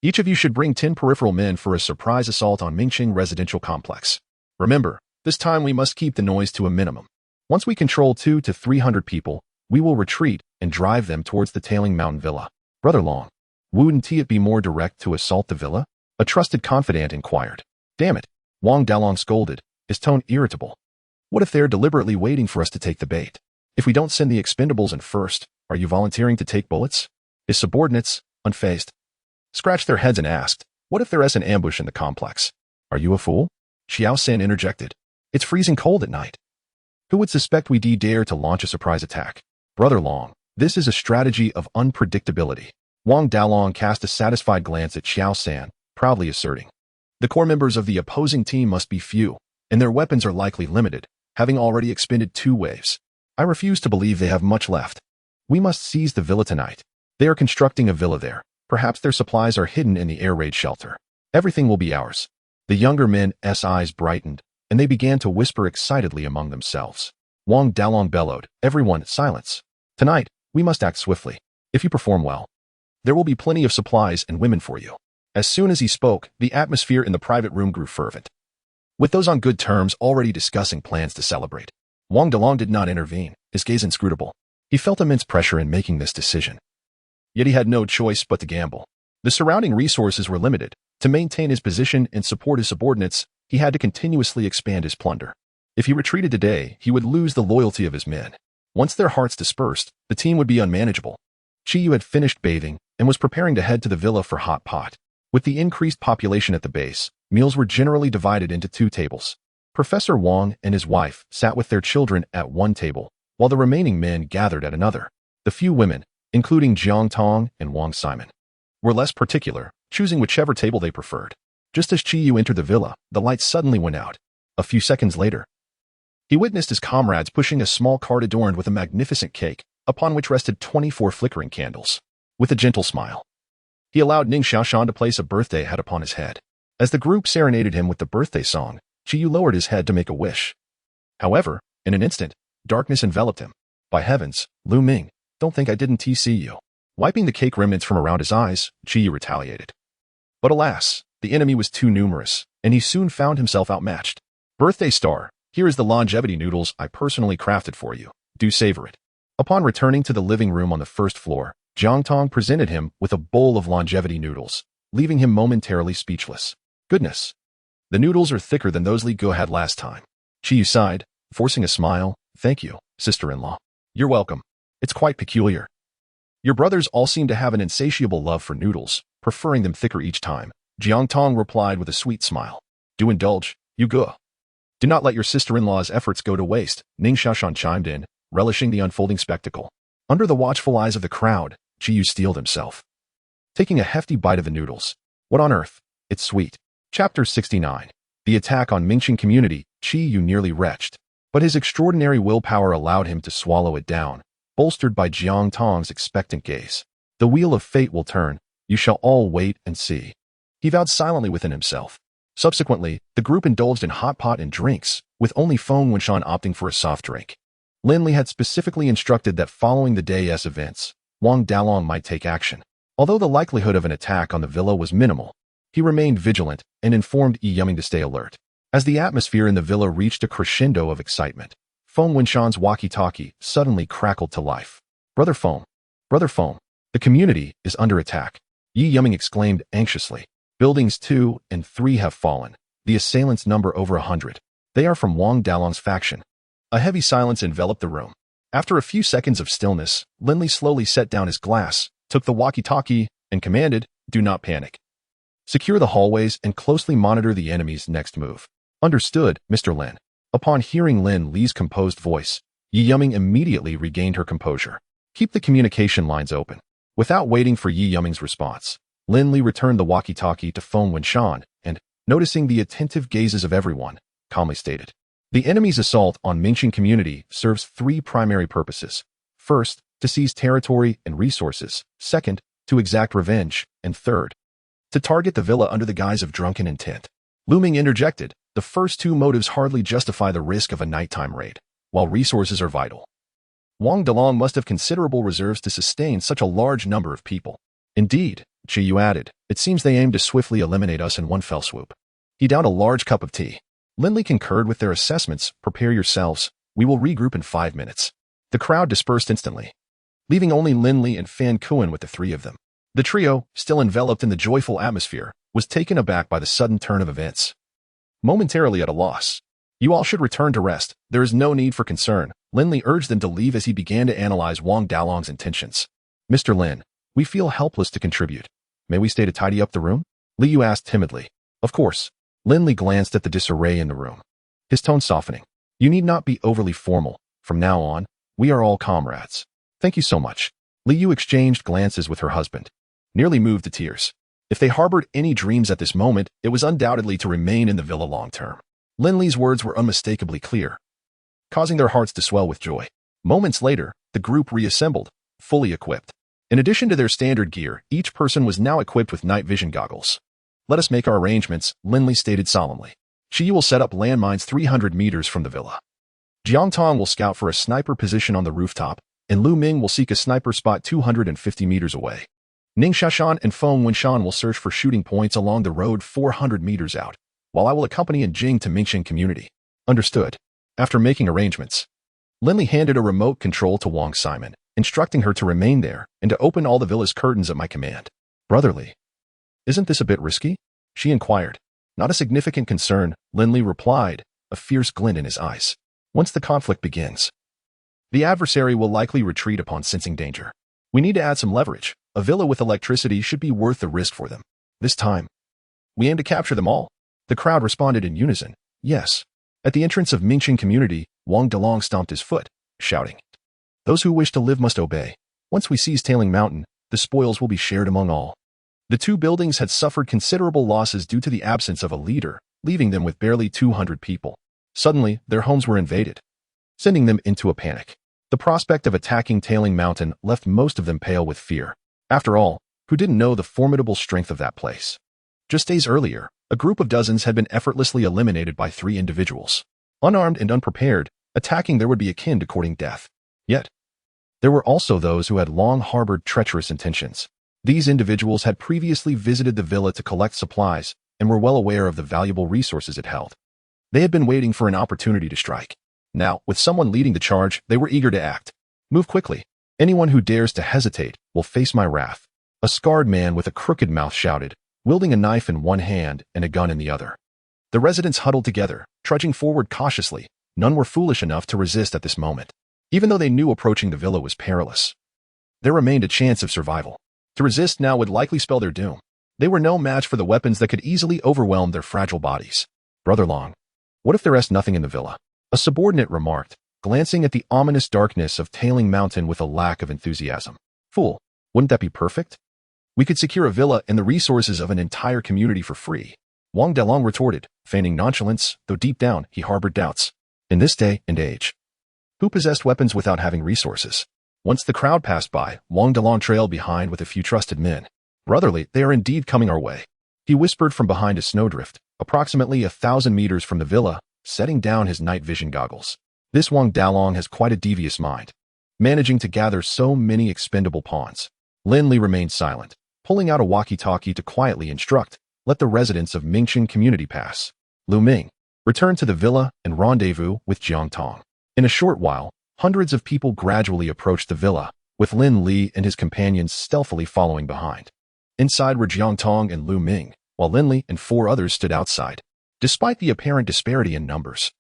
Each of you should bring 10 peripheral men for a surprise assault on Mingqing residential complex. Remember, this time we must keep the noise to a minimum. Once we control 200 to 300 people, we will retreat and drive them towards the Tailing Mountain Villa." "Brother Long, wouldn't it be more direct to assault the villa?" a trusted confidant inquired. "Damn it," Wang Dalong scolded, his tone irritable. "What if they're deliberately waiting for us to take the bait? If we don't send the expendables in first, are you volunteering to take bullets?" His subordinates, unfazed, scratched their heads and asked, "What if there is an ambush in the complex?" "Are you a fool?" Xiao San interjected. "It's freezing cold at night. Who would suspect we dare to launch a surprise attack?" "Brother Long, this is a strategy of unpredictability." Wang Dalong cast a satisfied glance at Xiao San, proudly asserting, "The core members of the opposing team must be few, and their weapons are likely limited, having already expended 2 waves. I refuse to believe they have much left. We must seize the villa tonight. They are constructing a villa there. Perhaps their supplies are hidden in the air raid shelter. Everything will be ours." The younger men's eyes brightened, and they began to whisper excitedly among themselves. Wang Dalong bellowed, "Everyone, silence. Tonight, we must act swiftly. If you perform well, there will be plenty of supplies and women for you." As soon as he spoke, the atmosphere in the private room grew fervent, with those on good terms already discussing plans to celebrate. Wang Dalong did not intervene, his gaze inscrutable. He felt immense pressure in making this decision. Yet he had no choice but to gamble. The surrounding resources were limited. To maintain his position and support his subordinates, he had to continuously expand his plunder. If he retreated today, he would lose the loyalty of his men. Once their hearts dispersed, the team would be unmanageable. Qiyu had finished bathing and was preparing to head to the villa for hot pot. With the increased population at the base, meals were generally divided into 2 tables. Professor Wang and his wife sat with their children at one table, while the remaining men gathered at another. The few women, including Jiang Tong and Wang Simon, were less particular, choosing whichever table they preferred. Just as Qiyu entered the villa, the lights suddenly went out. A few seconds later, he witnessed his comrades pushing a small cart adorned with a magnificent cake, upon which rested 24 flickering candles. With a gentle smile, he allowed Ning Xiaoshan to place a birthday hat upon his head. As the group serenaded him with the birthday song, Qiyu lowered his head to make a wish. However, in an instant, darkness enveloped him. "By heavens, Lu Ming, don't think I didn't TC you." Wiping the cake remnants from around his eyes, Qiyu retaliated. But alas, the enemy was too numerous, and he soon found himself outmatched. "Birthday star, here is the longevity noodles I personally crafted for you. Do savor it." Upon returning to the living room on the first floor, Jiang Tong presented him with a bowl of longevity noodles, leaving him momentarily speechless. "Goodness, the noodles are thicker than those Li Guo had last time." Qiyu sighed, forcing a smile, Thank you, sister-in-law. You're welcome. It's quite peculiar. Your brothers all seem to have an insatiable love for noodles, preferring them thicker each time. Jiang Tong replied with a sweet smile. Do indulge, you go. Do not let your sister-in-law's efforts go to waste, Ning Xiaoshan chimed in, relishing the unfolding spectacle. Under the watchful eyes of the crowd, Yu steeled himself, taking a hefty bite of the noodles. What on earth? It's sweet. Chapter 69. The attack on Mingqing community. Yu nearly retched, but his extraordinary willpower allowed him to swallow it down, bolstered by Jiang Tong's expectant gaze. The wheel of fate will turn. You shall all wait and see. He vowed silently within himself. Subsequently, the group indulged in hot pot and drinks, with only Feng Wenshan opting for a soft drink. Lin Li had specifically instructed that following the day's events, Wang Dalong might take action. Although the likelihood of an attack on the villa was minimal, he remained vigilant and informed Yi Yuming to stay alert. As the atmosphere in the villa reached a crescendo of excitement, Feng Wenshan's walkie-talkie suddenly crackled to life. Brother Feng, the community is under attack, Yi Yuming exclaimed anxiously. Buildings 2 and 3 have fallen. The assailants number over 100. They are from Wang Dalong's faction. A heavy silence enveloped the room. After a few seconds of stillness, Lin Li slowly set down his glass, took the walkie-talkie, and commanded, "Do not panic. Secure the hallways and closely monitor the enemy's next move." Understood, Mr. Lin. Upon hearing Lin Li's composed voice, Yi Yuming immediately regained her composure. Keep the communication lines open. Without waiting for Yi Yuming's response, Lin Li returned the walkie-talkie to Feng Wenshan and, noticing the attentive gazes of everyone, calmly stated, "The enemy's assault on Mingqing community serves 3 primary purposes. First, to seize territory and resources. Second, to exact revenge. And third, to target the villa under the guise of drunken intent." Luming interjected, "The first 2 motives hardly justify the risk of a nighttime raid, while resources are vital. Wang Dalong must have considerable reserves to sustain such a large number of people." Indeed, Yu added, "It seems they aim to swiftly eliminate us in one fell swoop." He downed a large cup of tea. Lin Li concurred with their assessments. "Prepare yourselves. We will regroup in 5 minutes." The crowd dispersed instantly, leaving only Lin Li and Fan Kuan with the 3 of them. The trio, still enveloped in the joyful atmosphere, was taken aback by the sudden turn of events. Momentarily at a loss, "You all should return to rest. There is no need for concern." Lin Li urged them to leave as he began to analyze Wang Dalong's intentions. "Mr. Lin, we feel helpless to contribute. May we stay to tidy up the room?" Liu asked timidly. "Of course." Lin Li glanced at the disarray in the room, his tone softening. "You need not be overly formal. From now on, we are all comrades." "Thank you so much." Liu exchanged glances with her husband, nearly moved to tears. If they harbored any dreams at this moment, it was undoubtedly to remain in the villa long term. Lin Li's words were unmistakably clear, causing their hearts to swell with joy. Moments later, the group reassembled, fully equipped. In addition to their standard gear, each person was now equipped with night vision goggles. "Let us make our arrangements," Lin Li stated solemnly. "Yu will set up landmines 300 meters from the villa. Jiang Tong will scout for a sniper position on the rooftop, and Lu Ming will seek a sniper spot 250 meters away. Ning Xiaoshan and Feng Wenshan will search for shooting points along the road 400 meters out, while I will accompany Jing to Mingqing community." Understood. After making arrangements, Lin Li handed a remote control to Wang Simon, instructing her to remain there and to open all the villa's curtains at my command. "Brotherly, isn't this a bit risky?" she inquired. "Not a significant concern," Lin Li replied, a fierce glint in his eyes. "Once the conflict begins, the adversary will likely retreat upon sensing danger. We need to add some leverage. A villa with electricity should be worth the risk for them. This time, we aim to capture them all." The crowd responded in unison, "Yes." At the entrance of Mingqing community, Wang Dalong stomped his foot, shouting, "Those who wish to live must obey. Once we seize Tailing Mountain, the spoils will be shared among all." The 2 buildings had suffered considerable losses due to the absence of a leader, leaving them with barely 200 people. Suddenly, their homes were invaded, sending them into a panic. The prospect of attacking Tailing Mountain left most of them pale with fear. After all, who didn't know the formidable strength of that place? Just days earlier, a group of dozens had been effortlessly eliminated by 3 individuals. Unarmed and unprepared, attacking there would be akin to courting death. Yet, there were also those who had long harbored treacherous intentions. These individuals had previously visited the villa to collect supplies and were well aware of the valuable resources it held. They had been waiting for an opportunity to strike. Now, with someone leading the charge, they were eager to act. "Move quickly. Anyone who dares to hesitate will face my wrath," a scarred man with a crooked mouth shouted, wielding a knife in one hand and a gun in the other. The residents huddled together, trudging forward cautiously, None were foolish enough to resist at this moment. Even though they knew approaching the villa was perilous, there remained a chance of survival. To resist now would likely spell their doom. They were no match for the weapons that could easily overwhelm their fragile bodies. Brother Long, what if there is nothing in the villa? A subordinate remarked, glancing at the ominous darkness of Tailing Mountain with a lack of enthusiasm. Fool, wouldn't that be perfect? We could secure a villa and the resources of an entire community for free. Wang Dalong retorted, feigning nonchalance, though deep down he harbored doubts. In this day and age, who possessed weapons without having resources? Once the crowd passed by, Wang Dalong trailed behind with a few trusted men. Brotherly, they are indeed coming our way. He whispered from behind a snowdrift, approximately 1,000 meters from the villa, setting down his night vision goggles. This Wang Dalong has quite a devious mind, managing to gather so many expendable pawns. Lin Li remained silent, pulling out a walkie-talkie to quietly instruct, let the residents of Mingqing community pass. Lu Ming returned to the villa and rendezvous with Jiang Tong. In a short while, hundreds of people gradually approached the villa, with Lin Li and his companions stealthily following behind. Inside were Jiang Tong and Lu Ming, while Lin Li and 4 others stood outside. Despite the apparent disparity in numbers,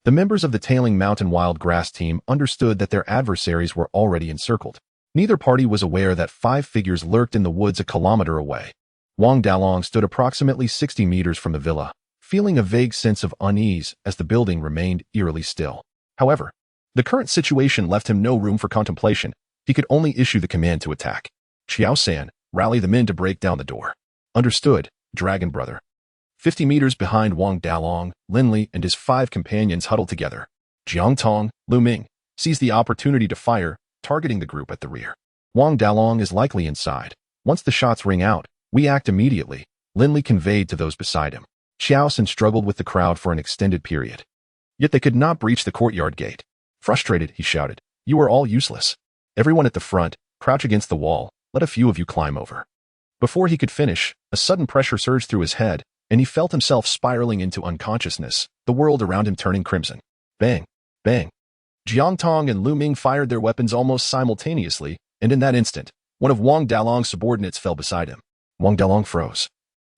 the members of the Tailing Mountain Wild Grass team understood that their adversaries were already encircled. Neither party was aware that 5 figures lurked in the woods a kilometer away. Wang Dalong stood approximately 60 meters from the villa, feeling a vague sense of unease as the building remained eerily still. However, the current situation left him no room for contemplation. He could only issue the command to attack. Qiao San, rally the men to break down the door. Understood, Dragon Brother. 50 meters behind Wang Dalong, Lin Li and his 5 companions huddled together. Jiang Tong, Lu Ming seized the opportunity to fire, targeting the group at the rear. Wang Dalong is likely inside. Once the shots ring out, we act immediately, Lin Li conveyed to those beside him. Qiao San struggled with the crowd for an extended period. Yet they could not breach the courtyard gate. Frustrated, he shouted, "You are all useless. Everyone at the front, crouch against the wall, let a few of you climb over." Before he could finish, a sudden pressure surged through his head, and he felt himself spiraling into unconsciousness, the world around him turning crimson. Bang! Bang! Jiang Tong and Lu Ming fired their weapons almost simultaneously, and in that instant, one of Wang Dalong's subordinates fell beside him. Wang Dalong froze.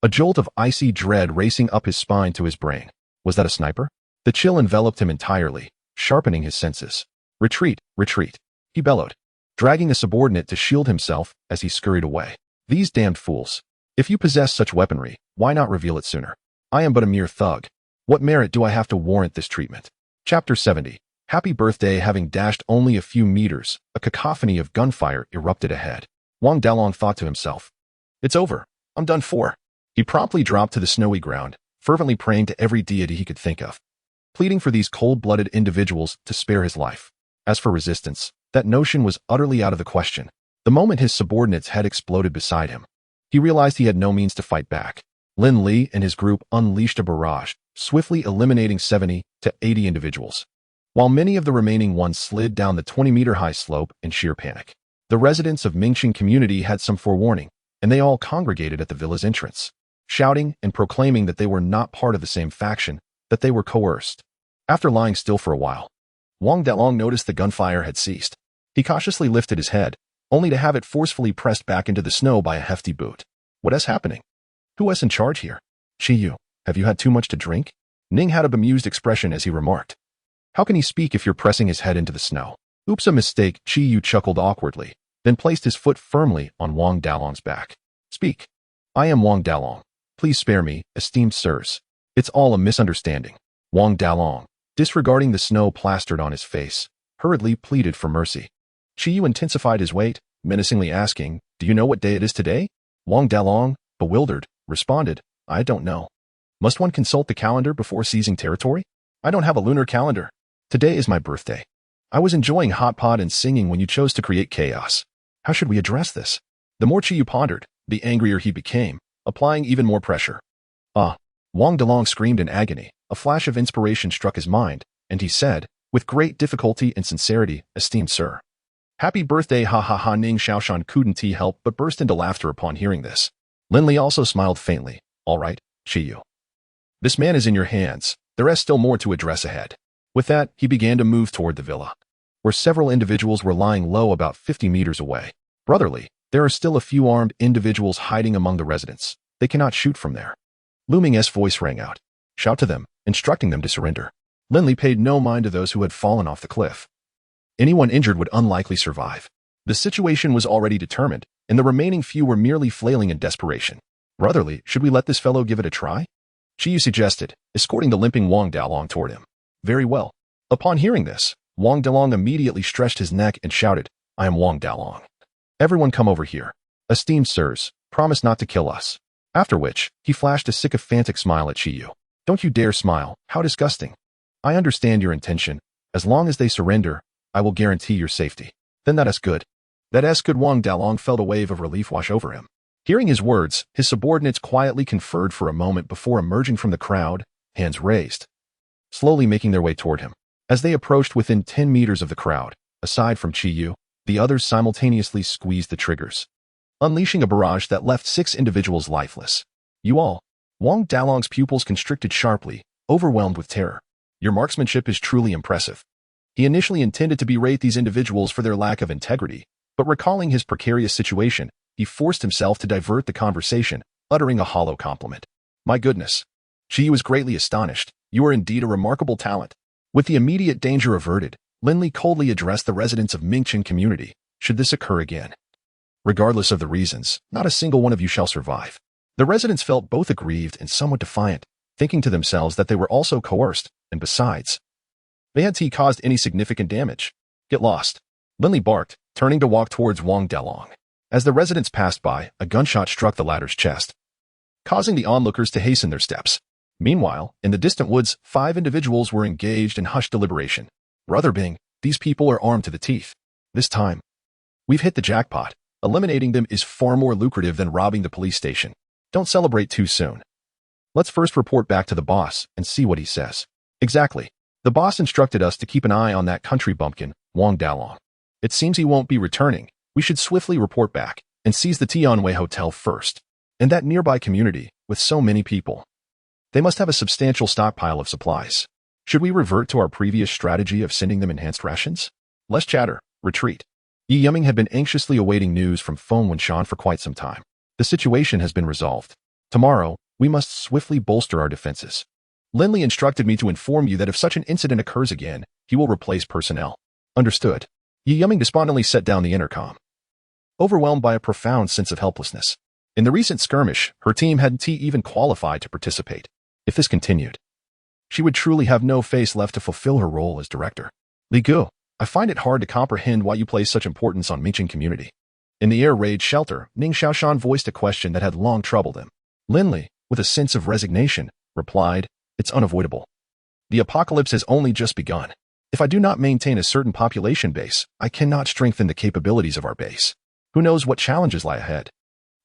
A jolt of icy dread racing up his spine to his brain. Was that a sniper? The chill enveloped him entirely, sharpening his senses. Retreat, retreat, he bellowed, dragging a subordinate to shield himself as he scurried away. These damned fools. If you possess such weaponry, why not reveal it sooner? I am but a mere thug. What merit do I have to warrant this treatment? Chapter 70. Happy birthday. Having dashed only a few meters, a cacophony of gunfire erupted ahead. Wang Dalong thought to himself, "It's over. I'm done for." He promptly dropped to the snowy ground, fervently praying to every deity he could think of, pleading for these cold-blooded individuals to spare his life. As for resistance, that notion was utterly out of the question. The moment his subordinate's head exploded beside him, he realized he had no means to fight back. Lin Li and his group unleashed a barrage, swiftly eliminating 70 to 80 individuals, while many of the remaining ones slid down the 20-meter-high slope in sheer panic. The residents of Mingqing community had some forewarning, and they all congregated at the villa's entrance, shouting and proclaiming that they were not part of the same faction, that they were coerced. After lying still for a while, Wang Dalong noticed the gunfire had ceased. He cautiously lifted his head, only to have it forcefully pressed back into the snow by a hefty boot. What is happening? Who is in charge here? Qi Yu, have you had too much to drink? Ning had a bemused expression as he remarked. How can he speak if you're pressing his head into the snow? Oops, a mistake, Qi Yu chuckled awkwardly, then placed his foot firmly on Wang Dalong's back. Speak. I am Wang Dalong. Please spare me, esteemed sirs. It's all a misunderstanding. Wang Dalong, disregarding the snow plastered on his face, hurriedly pleaded for mercy. Qi Yu intensified his weight, menacingly asking, "Do you know what day it is today?" Wang Dalong, bewildered, responded, "I don't know. Must one consult the calendar before seizing territory? I don't have a lunar calendar. Today is my birthday. I was enjoying hot pot and singing when you chose to create chaos. How should we address this?" The more Qi Yu pondered, the angrier he became, applying even more pressure. "Ah!" Wang Dalong screamed in agony. A flash of inspiration struck his mind, and he said, with great difficulty and sincerity, "Esteemed sir. Happy birthday, ha ha ha." Ning Xiaoshan couldn't help but burst into laughter upon hearing this. Lin Li also smiled faintly. "All right, Qi Yu. This man is in your hands. There is still more to address ahead." With that, he began to move toward the villa, where several individuals were lying low about 50 meters away. Brotherly, there are still a few armed individuals hiding among the residents. They cannot shoot from there. Lu Ming's voice rang out. Shout to them, instructing them to surrender. Lin Li paid no mind to those who had fallen off the cliff. Anyone injured would unlikely survive. The situation was already determined, and the remaining few were merely flailing in desperation. Brotherly, should we let this fellow give it a try? Qiyu suggested, escorting the limping Wang Dalong toward him. Very well. Upon hearing this, Wang Dalong immediately stretched his neck and shouted, I am Wang Dalong. Everyone come over here. Esteemed sirs, promise not to kill us. After which, he flashed a sycophantic smile at Qiyu. Don't you dare smile, how disgusting. I understand your intention. As long as they surrender, I will guarantee your safety. Then that is good. That is good. Wang Dalong felt a wave of relief wash over him. Hearing his words, his subordinates quietly conferred for a moment before emerging from the crowd, hands raised, slowly making their way toward him. As they approached within 10 meters of the crowd, aside from Qiyu, the others simultaneously squeezed the triggers, unleashing a barrage that left 6 individuals lifeless. You all. Wang Dalong's pupils constricted sharply, overwhelmed with terror. Your marksmanship is truly impressive. He initially intended to berate these individuals for their lack of integrity, but recalling his precarious situation, he forced himself to divert the conversation, uttering a hollow compliment. My goodness. Qiyu was greatly astonished. You are indeed a remarkable talent. With the immediate danger averted, Lin Li coldly addressed the residents of Mingchen community, should this occur again. Regardless of the reasons, not a single one of you shall survive. The residents felt both aggrieved and somewhat defiant, thinking to themselves that they were also coerced, and besides, they hadn't caused any significant damage. Get lost. Lin Li barked, turning to walk towards Wang Dalong. As the residents passed by, a gunshot struck the latter's chest, causing the onlookers to hasten their steps. Meanwhile, in the distant woods, 5 individuals were engaged in hushed deliberation. Brother Bing, these people are armed to the teeth. This time, we've hit the jackpot. Eliminating them is far more lucrative than robbing the police station. Don't celebrate too soon. Let's first report back to the boss and see what he says. Exactly. The boss instructed us to keep an eye on that country bumpkin, Wang Dalong. It seems he won't be returning. We should swiftly report back and seize the Tianwei Hotel first. And that nearby community, with so many people, they must have a substantial stockpile of supplies. Should we revert to our previous strategy of sending them enhanced rations? Less chatter. Retreat. Yi Yuming had been anxiously awaiting news from Feng Wenshan for quite some time. The situation has been resolved. Tomorrow, we must swiftly bolster our defenses. Lin Li instructed me to inform you that if such an incident occurs again, he will replace personnel. Understood. Yi Yuming despondently set down the intercom, overwhelmed by a profound sense of helplessness. In the recent skirmish, her team hadn't even qualified to participate. If this continued, she would truly have no face left to fulfill her role as director. Li Gu, I find it hard to comprehend why you place such importance on Mingchen community. In the air raid shelter, Ning Xiaoshan voiced a question that had long troubled him. Lin Li, with a sense of resignation, replied, It's unavoidable. The apocalypse has only just begun. If I do not maintain a certain population base, I cannot strengthen the capabilities of our base. Who knows what challenges lie ahead?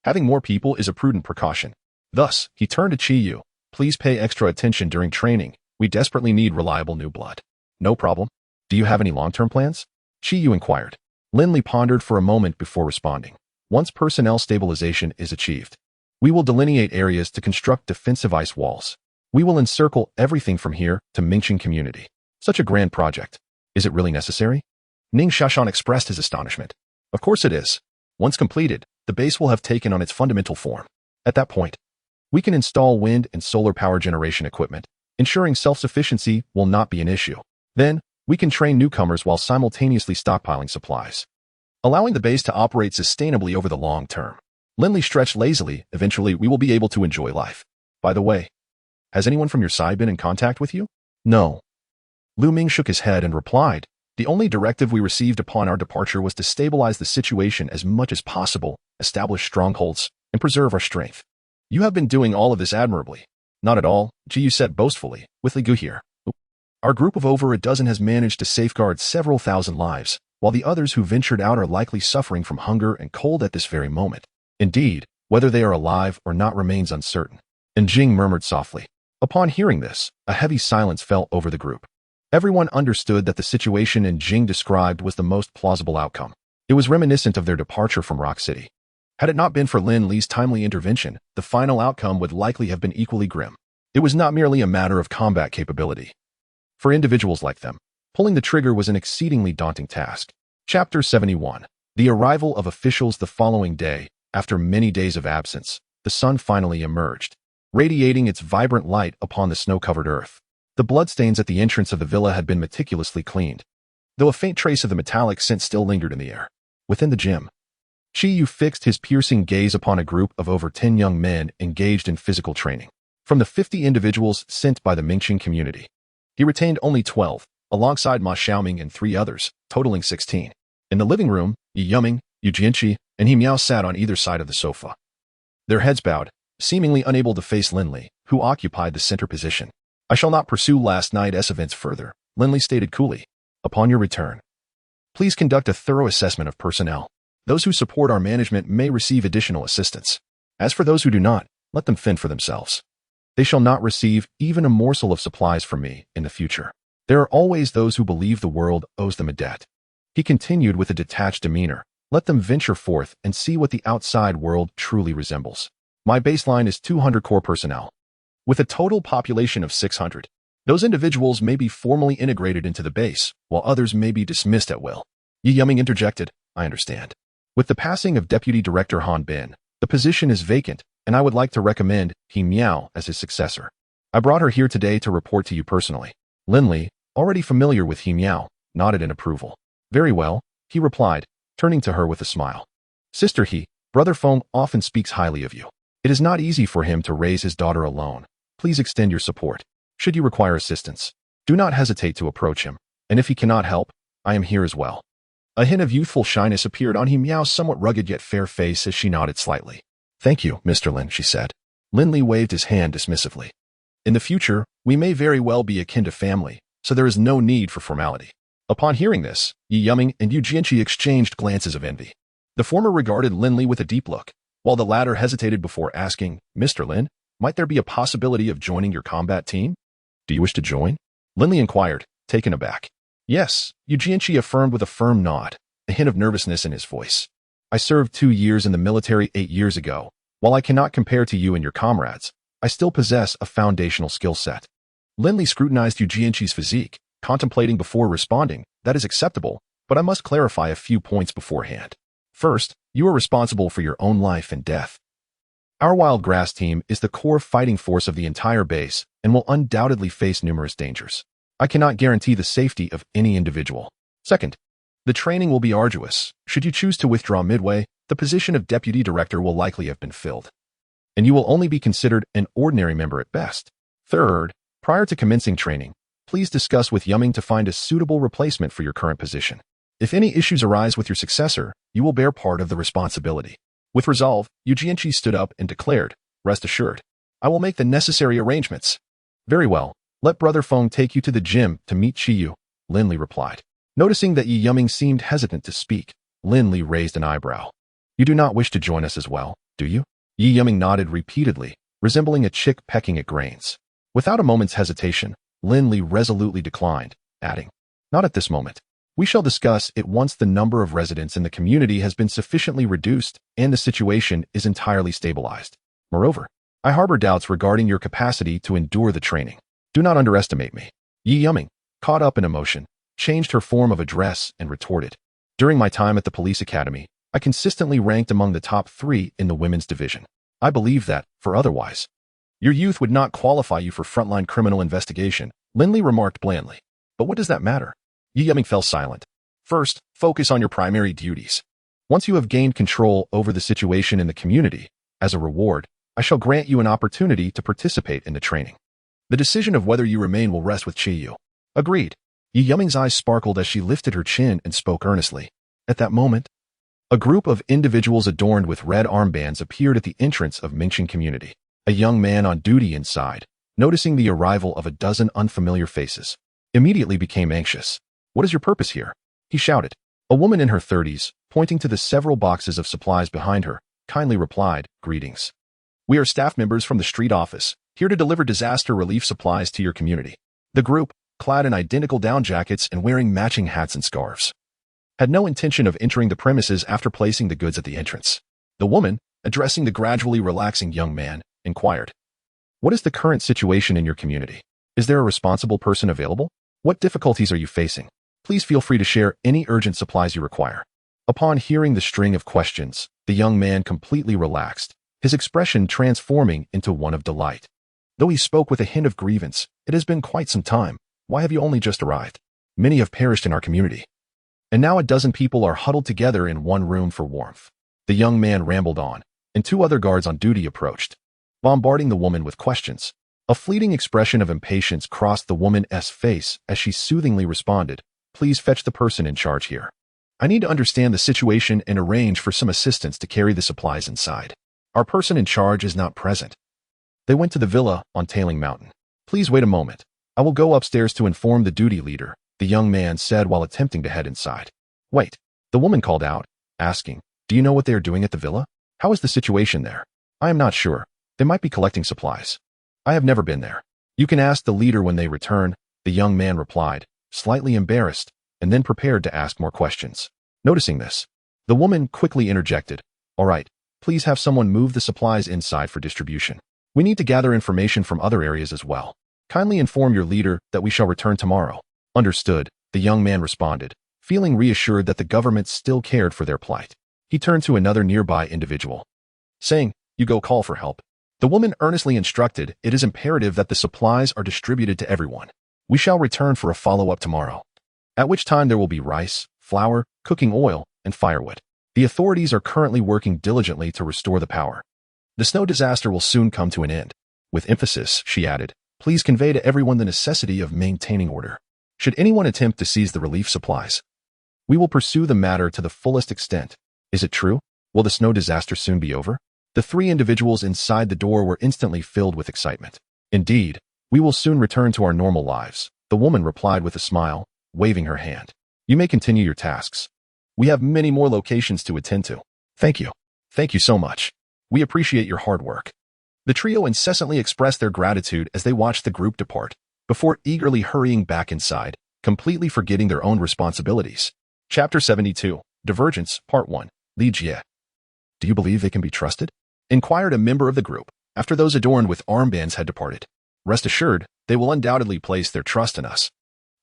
Having more people is a prudent precaution. Thus, he turned to Qiyu. Please pay extra attention during training. We desperately need reliable new blood. No problem. Do you have any long-term plans? Qiyu inquired. Lin Li pondered for a moment before responding. Once personnel stabilization is achieved, we will delineate areas to construct defensive ice walls. We will encircle everything from here to Mingchen community. Such a grand project. Is it really necessary? Ning Xiaoshan expressed his astonishment. Of course it is. Once completed, the base will have taken on its fundamental form. At that point, we can install wind and solar power generation equipment, ensuring self-sufficiency will not be an issue. Then, we can train newcomers while simultaneously stockpiling supplies, allowing the base to operate sustainably over the long term. Lin Li stretched lazily. Eventually, we will be able to enjoy life. By the way, has anyone from your side been in contact with you? No. Lu Ming shook his head and replied, The only directive we received upon our departure was to stabilize the situation as much as possible, establish strongholds, and preserve our strength. You have been doing all of this admirably. Not at all, Qiyu said boastfully, with Li Gu here. Our group of over a dozen has managed to safeguard several thousand lives, while the others who ventured out are likely suffering from hunger and cold at this very moment. Indeed, whether they are alive or not remains uncertain. And Jing murmured softly. Upon hearing this, a heavy silence fell over the group. Everyone understood that the situation Jing described was the most plausible outcome. It was reminiscent of their departure from Rock City. Had it not been for Lin Li's timely intervention, the final outcome would likely have been equally grim. It was not merely a matter of combat capability. For individuals like them, pulling the trigger was an exceedingly daunting task. Chapter 71. The arrival of officials. The following day, after many days of absence, the sun finally emerged, radiating its vibrant light upon the snow-covered earth. The bloodstains at the entrance of the villa had been meticulously cleaned, though a faint trace of the metallic scent still lingered in the air. Within the gym, Qiyu fixed his piercing gaze upon a group of over 10 young men engaged in physical training. From the 50 individuals sent by the Mingqing community, he retained only 12, alongside Ma Xiaoming and 3 others, totaling 16. In the living room, Yi Yuming, Yu Jianqi, and He Miao sat on either side of the sofa, their heads bowed, seemingly unable to face Lin Li, who occupied the center position. I shall not pursue last night's events further, Lin Li stated coolly. Upon your return, please conduct a thorough assessment of personnel. Those who support our management may receive additional assistance. As for those who do not, let them fend for themselves. They shall not receive even a morsel of supplies from me in the future. There are always those who believe the world owes them a debt. He continued with a detached demeanor. Let them venture forth and see what the outside world truly resembles. My baseline is 200 core personnel, with a total population of 600. Those individuals may be formally integrated into the base, while others may be dismissed at will. Yi Yuming interjected, I understand. With the passing of Deputy Director Han Bin, the position is vacant, and I would like to recommend He Miao as his successor. I brought her here today to report to you personally. Lin Li, already familiar with He Miao, nodded in approval. Very well, he replied, turning to her with a smile. Sister He, Brother Feng often speaks highly of you. It is not easy for him to raise his daughter alone. Please extend your support. Should you require assistance, do not hesitate to approach him, and if he cannot help, I am here as well. A hint of youthful shyness appeared on He Miao's somewhat rugged yet fair face as she nodded slightly. Thank you, Mr. Lin, she said. Lin Li waved his hand dismissively. In the future, we may very well be akin to family, so there is no need for formality. Upon hearing this, Yi Yuming and Yu Jianqi exchanged glances of envy. The former regarded Lin Li with a deep look, while the latter hesitated before asking, Mr. Lin, might there be a possibility of joining your combat team? Do you wish to join? Lin Li inquired, taken aback. Yes, Yu Jianqi affirmed with a firm nod, a hint of nervousness in his voice. I served 2 years in the military 8 years ago. While I cannot compare to you and your comrades, I still possess a foundational skill set. Lin Li scrutinized Yu Jianqi's physique, contemplating before responding. That is acceptable, but I must clarify a few points beforehand. First, you are responsible for your own life and death. Our Wild Grass team is the core fighting force of the entire base and will undoubtedly face numerous dangers. I cannot guarantee the safety of any individual. Second, the training will be arduous. Should you choose to withdraw midway, the position of deputy director will likely have been filled, and you will only be considered an ordinary member at best. Third, prior to commencing training, please discuss with Yuming to find a suitable replacement for your current position. If any issues arise with your successor, you will bear part of the responsibility. With resolve, Yu Jianqi stood up and declared, Rest assured, I will make the necessary arrangements. Very well, let Brother Feng take you to the gym to meet Qiyu, Lin Li replied. Noticing that Yi Yuming seemed hesitant to speak, Lin Li raised an eyebrow. You do not wish to join us as well, do you? Yi Yuming nodded repeatedly, resembling a chick pecking at grains. Without a moment's hesitation, Lin Li resolutely declined, adding, Not at this moment. We shall discuss it once the number of residents in the community has been sufficiently reduced and the situation is entirely stabilized. Moreover, I harbor doubts regarding your capacity to endure the training. Do not underestimate me. Yi Yuming, caught up in emotion, changed her form of address and retorted. During my time at the police academy, I consistently ranked among the top 3 in the women's division. I believe that, for otherwise, your youth would not qualify you for frontline criminal investigation, Lin Li remarked blandly. But what does that matter? Yi Yuming fell silent. First, focus on your primary duties. Once you have gained control over the situation in the community, as a reward, I shall grant you an opportunity to participate in the training. The decision of whether you remain will rest with Qiyu. Agreed. Yi Yuming's eyes sparkled as she lifted her chin and spoke earnestly. At that moment, a group of individuals adorned with red armbands appeared at the entrance of Mingqing community. A young man on duty inside, noticing the arrival of a dozen unfamiliar faces, immediately became anxious. What is your purpose here? He shouted. A woman in her 30s, pointing to the several boxes of supplies behind her, kindly replied, Greetings. We are staff members from the street office, here to deliver disaster relief supplies to your community. The group, clad in identical down jackets and wearing matching hats and scarves, had no intention of entering the premises after placing the goods at the entrance. The woman, addressing the gradually relaxing young man, inquired, What is the current situation in your community? Is there a responsible person available? What difficulties are you facing? Please feel free to share any urgent supplies you require. Upon hearing the string of questions, the young man completely relaxed, his expression transforming into one of delight. Though he spoke with a hint of grievance, it has been quite some time. Why have you only just arrived? Many have perished in our community. And now a dozen people are huddled together in one room for warmth. The young man rambled on, and two other guards on duty approached, bombarding the woman with questions. A fleeting expression of impatience crossed the woman's face as she soothingly responded, "Please fetch the person in charge here. I need to understand the situation and arrange for some assistance to carry the supplies inside. Our person in charge is not present." They went to the villa on Tailing Mountain. "Please wait a moment. I will go upstairs to inform the duty leader," the young man said while attempting to head inside. "Wait," the woman called out, asking, "Do you know what they are doing at the villa? How is the situation there?" "I am not sure. They might be collecting supplies. I have never been there. You can ask the leader when they return," the young man replied, slightly embarrassed, and then prepared to ask more questions. Noticing this, the woman quickly interjected, "All right, please have someone move the supplies inside for distribution. We need to gather information from other areas as well. Kindly inform your leader that we shall return tomorrow." "Understood," the young man responded, feeling reassured that the government still cared for their plight. He turned to another nearby individual, saying, "You go call for help." The woman earnestly instructed, "It is imperative that the supplies are distributed to everyone. We shall return for a follow-up tomorrow, at which time there will be rice, flour, cooking oil, and firewood. The authorities are currently working diligently to restore the power. The snow disaster will soon come to an end." With emphasis, she added, "Please convey to everyone the necessity of maintaining order. Should anyone attempt to seize the relief supplies, we will pursue the matter to the fullest extent. Is it true? Will the snow disaster soon be over?" The three individuals inside the door were instantly filled with excitement. "Indeed, we will soon return to our normal lives," the woman replied with a smile, waving her hand. "You may continue your tasks. We have many more locations to attend to." "Thank you. Thank you so much. We appreciate your hard work." The trio incessantly expressed their gratitude as they watched the group depart, before eagerly hurrying back inside, completely forgetting their own responsibilities. Chapter 72, Divergence, Part 1, Li Jie. "Do you believe they can be trusted?" inquired a member of the group, after those adorned with armbands had departed. "Rest assured, they will undoubtedly place their trust in us.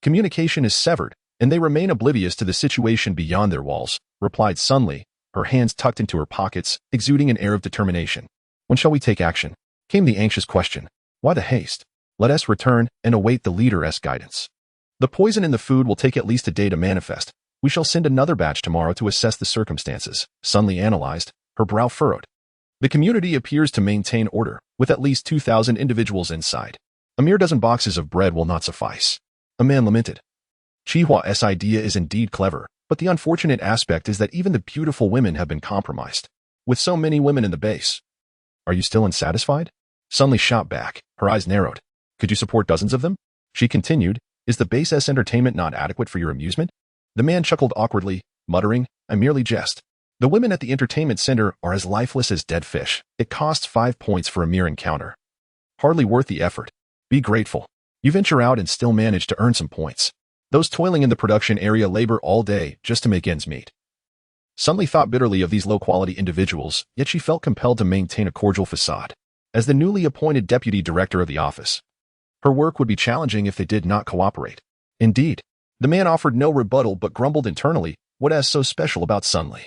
Communication is severed, and they remain oblivious to the situation beyond their walls," replied Sun Li, her hands tucked into her pockets, exuding an air of determination. "When shall we take action?" came the anxious question. "Why the haste? Let us return and await the leader's guidance. The poison in the food will take at least a day to manifest. We shall send another batch tomorrow to assess the circumstances," Sun Li analyzed, her brow furrowed. "The community appears to maintain order, with at least 2,000 individuals inside. A mere dozen boxes of bread will not suffice," a man lamented. "Chihuahua's idea is indeed clever, but the unfortunate aspect is that even the beautiful women have been compromised. With so many women in the base." "Are you still unsatisfied?" Sun Li shot back, her eyes narrowed. "Could you support dozens of them?" She continued, "Is the base's entertainment not adequate for your amusement?" The man chuckled awkwardly, muttering, "I merely jest. The women at the entertainment center are as lifeless as dead fish. It costs 5 points for a mere encounter. Hardly worth the effort. Be grateful. You venture out and still manage to earn some points. Those toiling in the production area labor all day just to make ends meet." Sun Li thought bitterly of these low-quality individuals, yet she felt compelled to maintain a cordial facade. As the newly appointed deputy director of the office, her work would be challenging if they did not cooperate. Indeed, the man offered no rebuttal but grumbled internally, what is so special about Sun Li?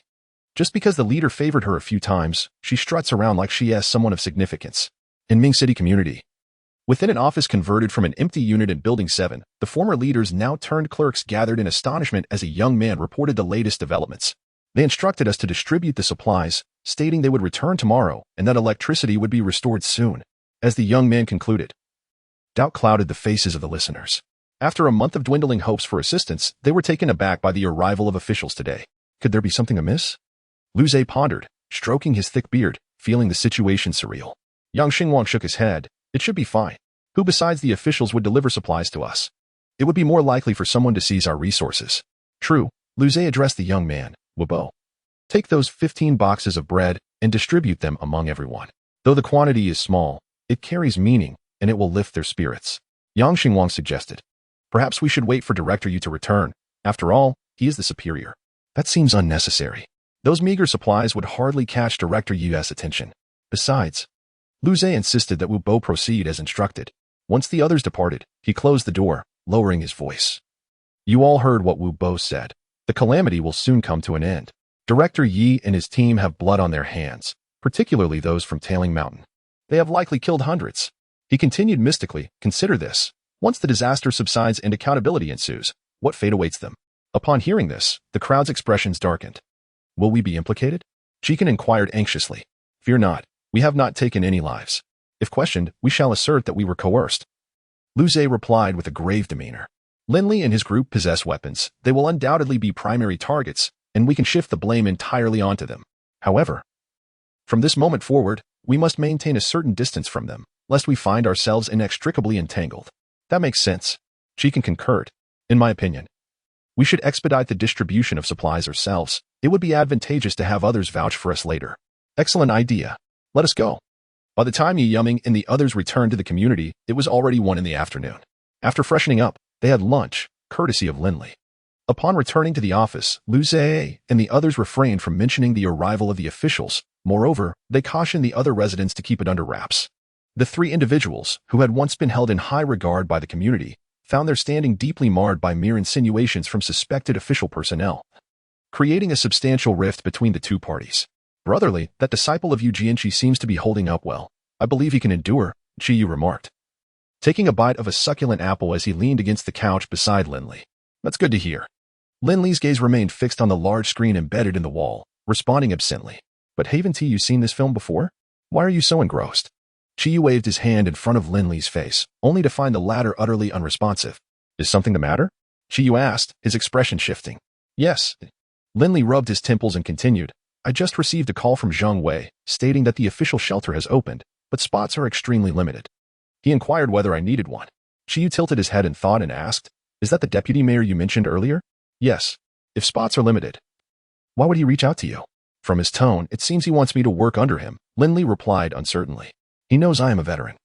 Just because the leader favored her a few times, she struts around like she is someone of significance. In Ming City community, within an office converted from an empty unit in Building 7, the former leaders now turned clerks gathered in astonishment as a young man reported the latest developments. They instructed us to distribute the supplies, stating they would return tomorrow and that electricity would be restored soon. As the young man concluded, doubt clouded the faces of the listeners. After a month of dwindling hopes for assistance, they were taken aback by the arrival of officials today. Could there be something amiss? Lu Zhe pondered, stroking his thick beard, feeling the situation surreal. Yang Xingwang shook his head. It should be fine. Who besides the officials would deliver supplies to us? It would be more likely for someone to seize our resources. True, Lu Zhe addressed the young man. Weibo. Take those 15 boxes of bread and distribute them among everyone. Though the quantity is small, it carries meaning, and it will lift their spirits. Yang Xingwang suggested. Perhaps we should wait for Director Yu to return. After all, he is the superior. That seems unnecessary. Those meager supplies would hardly catch Director Yu's attention. Besides, Lu Zhe insisted that Wu Bo proceed as instructed. Once the others departed, he closed the door, lowering his voice. You all heard what Wu Bo said. The calamity will soon come to an end. Director Yi and his team have blood on their hands, particularly those from Tailing Mountain. They have likely killed hundreds. He continued mystically, consider this. Once the disaster subsides and accountability ensues, what fate awaits them? Upon hearing this, the crowd's expressions darkened. Will we be implicated? Chikan inquired anxiously. Fear not, we have not taken any lives. If questioned, we shall assert that we were coerced. Lu Zhe replied with a grave demeanor. Lin Li and his group possess weapons. They will undoubtedly be primary targets, and we can shift the blame entirely onto them. However, from this moment forward, we must maintain a certain distance from them, lest we find ourselves inextricably entangled. That makes sense. Chikan concurred. In my opinion, we should expedite the distribution of supplies ourselves. It would be advantageous to have others vouch for us later. Excellent idea. Let us go. By the time Yi Yumming and the others returned to the community, it was already 1 in the afternoon. After freshening up, they had lunch, courtesy of Lin Li. Upon returning to the office, Lu Zhe and the others refrained from mentioning the arrival of the officials. Moreover, they cautioned the other residents to keep it under wraps. The 3 individuals, who had once been held in high regard by the community, found their standing deeply marred by mere insinuations from suspected official personnel, creating a substantial rift between the 2 parties. Brotherly, that disciple of Yu Jianqi seems to be holding up well. I believe he can endure, Chi Yu remarked, taking a bite of a succulent apple as he leaned against the couch beside Lin Li. That's good to hear. Lin Li's gaze remained fixed on the large screen embedded in the wall, responding absently. But haven't you seen this film before? Why are you so engrossed? Chi Yu waved his hand in front of Lin Li's face, only to find the latter utterly unresponsive. Is something the matter? Chi Yu asked, his expression shifting. Yes. Lin Li rubbed his temples and continued. I just received a call from Zhang Wei, stating that the official shelter has opened, but spots are extremely limited. He inquired whether I needed one. Chi Yu tilted his head in thought and asked, is that the deputy mayor you mentioned earlier? Yes. If spots are limited, why would he reach out to you? From his tone, it seems he wants me to work under him, Lin Li replied uncertainly. He knows I am a veteran.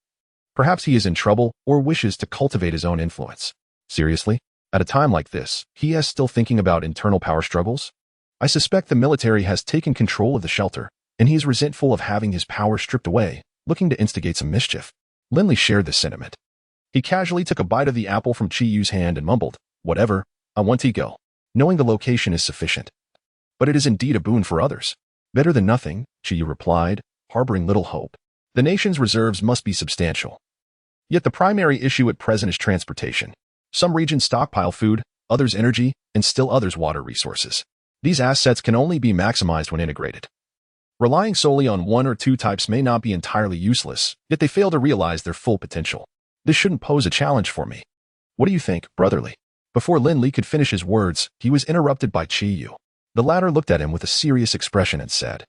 Perhaps he is in trouble or wishes to cultivate his own influence. Seriously? At a time like this, he is still thinking about internal power struggles? I suspect the military has taken control of the shelter, and he is resentful of having his power stripped away, looking to instigate some mischief. Lin Li shared this sentiment. He casually took a bite of the apple from Chi Yu's hand and mumbled, whatever, I want to go. Knowing the location is sufficient. But it is indeed a boon for others. Better than nothing, Chi Yu replied, harboring little hope. The nation's reserves must be substantial. Yet the primary issue at present is transportation. Some regions stockpile food, others energy, and still others water resources. These assets can only be maximized when integrated. Relying solely on 1 or 2 types may not be entirely useless, yet they fail to realize their full potential. This shouldn't pose a challenge for me. What do you think, brotherly? Before Lin Li could finish his words, he was interrupted by Chi Yu. The latter looked at him with a serious expression and said,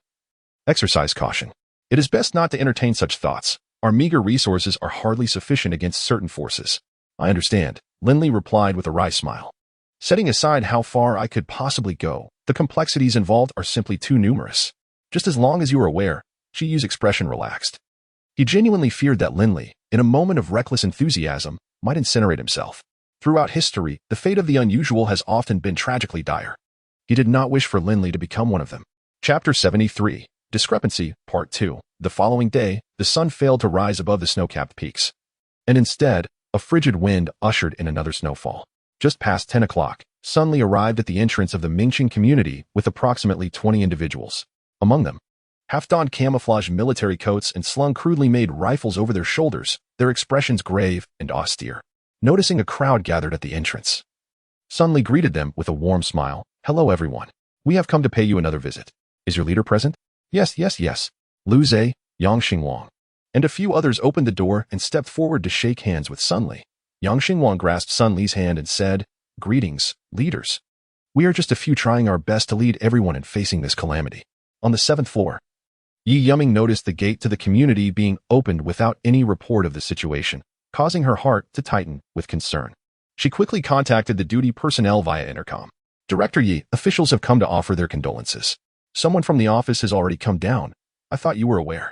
exercise caution. It is best not to entertain such thoughts. Our meager resources are hardly sufficient against certain forces. I understand, Lin Li replied with a wry smile. Setting aside how far I could possibly go, the complexities involved are simply too numerous. Just as long as you are aware, Chi Yu's expression relaxed. He genuinely feared that Lin Li, in a moment of reckless enthusiasm, might incinerate himself. Throughout history, the fate of the unusual has often been tragically dire. He did not wish for Lin Li to become one of them. Chapter 73, Discrepancy, Part 2. The following day, the sun failed to rise above the snow-capped peaks. And instead, a frigid wind ushered in another snowfall. Just past 10 o'clock, Sun Li arrived at the entrance of the Mingqing community with approximately 20 individuals. Among them, half-donned camouflage military coats and slung crudely made rifles over their shoulders, their expressions grave and austere. Noticing a crowd gathered at the entrance, Sun Li greeted them with a warm smile. Hello everyone. We have come to pay you another visit. Is your leader present? Yes. Lu Zhe, Yang Xingwang, and a few others opened the door and stepped forward to shake hands with Sun Li. Yang Xingwang grasped Sun Li's hand and said, greetings, leaders. We are just a few trying our best to lead everyone in facing this calamity. On the 7th floor, Yi Yumming noticed the gate to the community being opened without any report of the situation, causing her heart to tighten with concern. She quickly contacted the duty personnel via intercom. Director Yi, officials have come to offer their condolences. Someone from the office has already come down. I thought you were aware.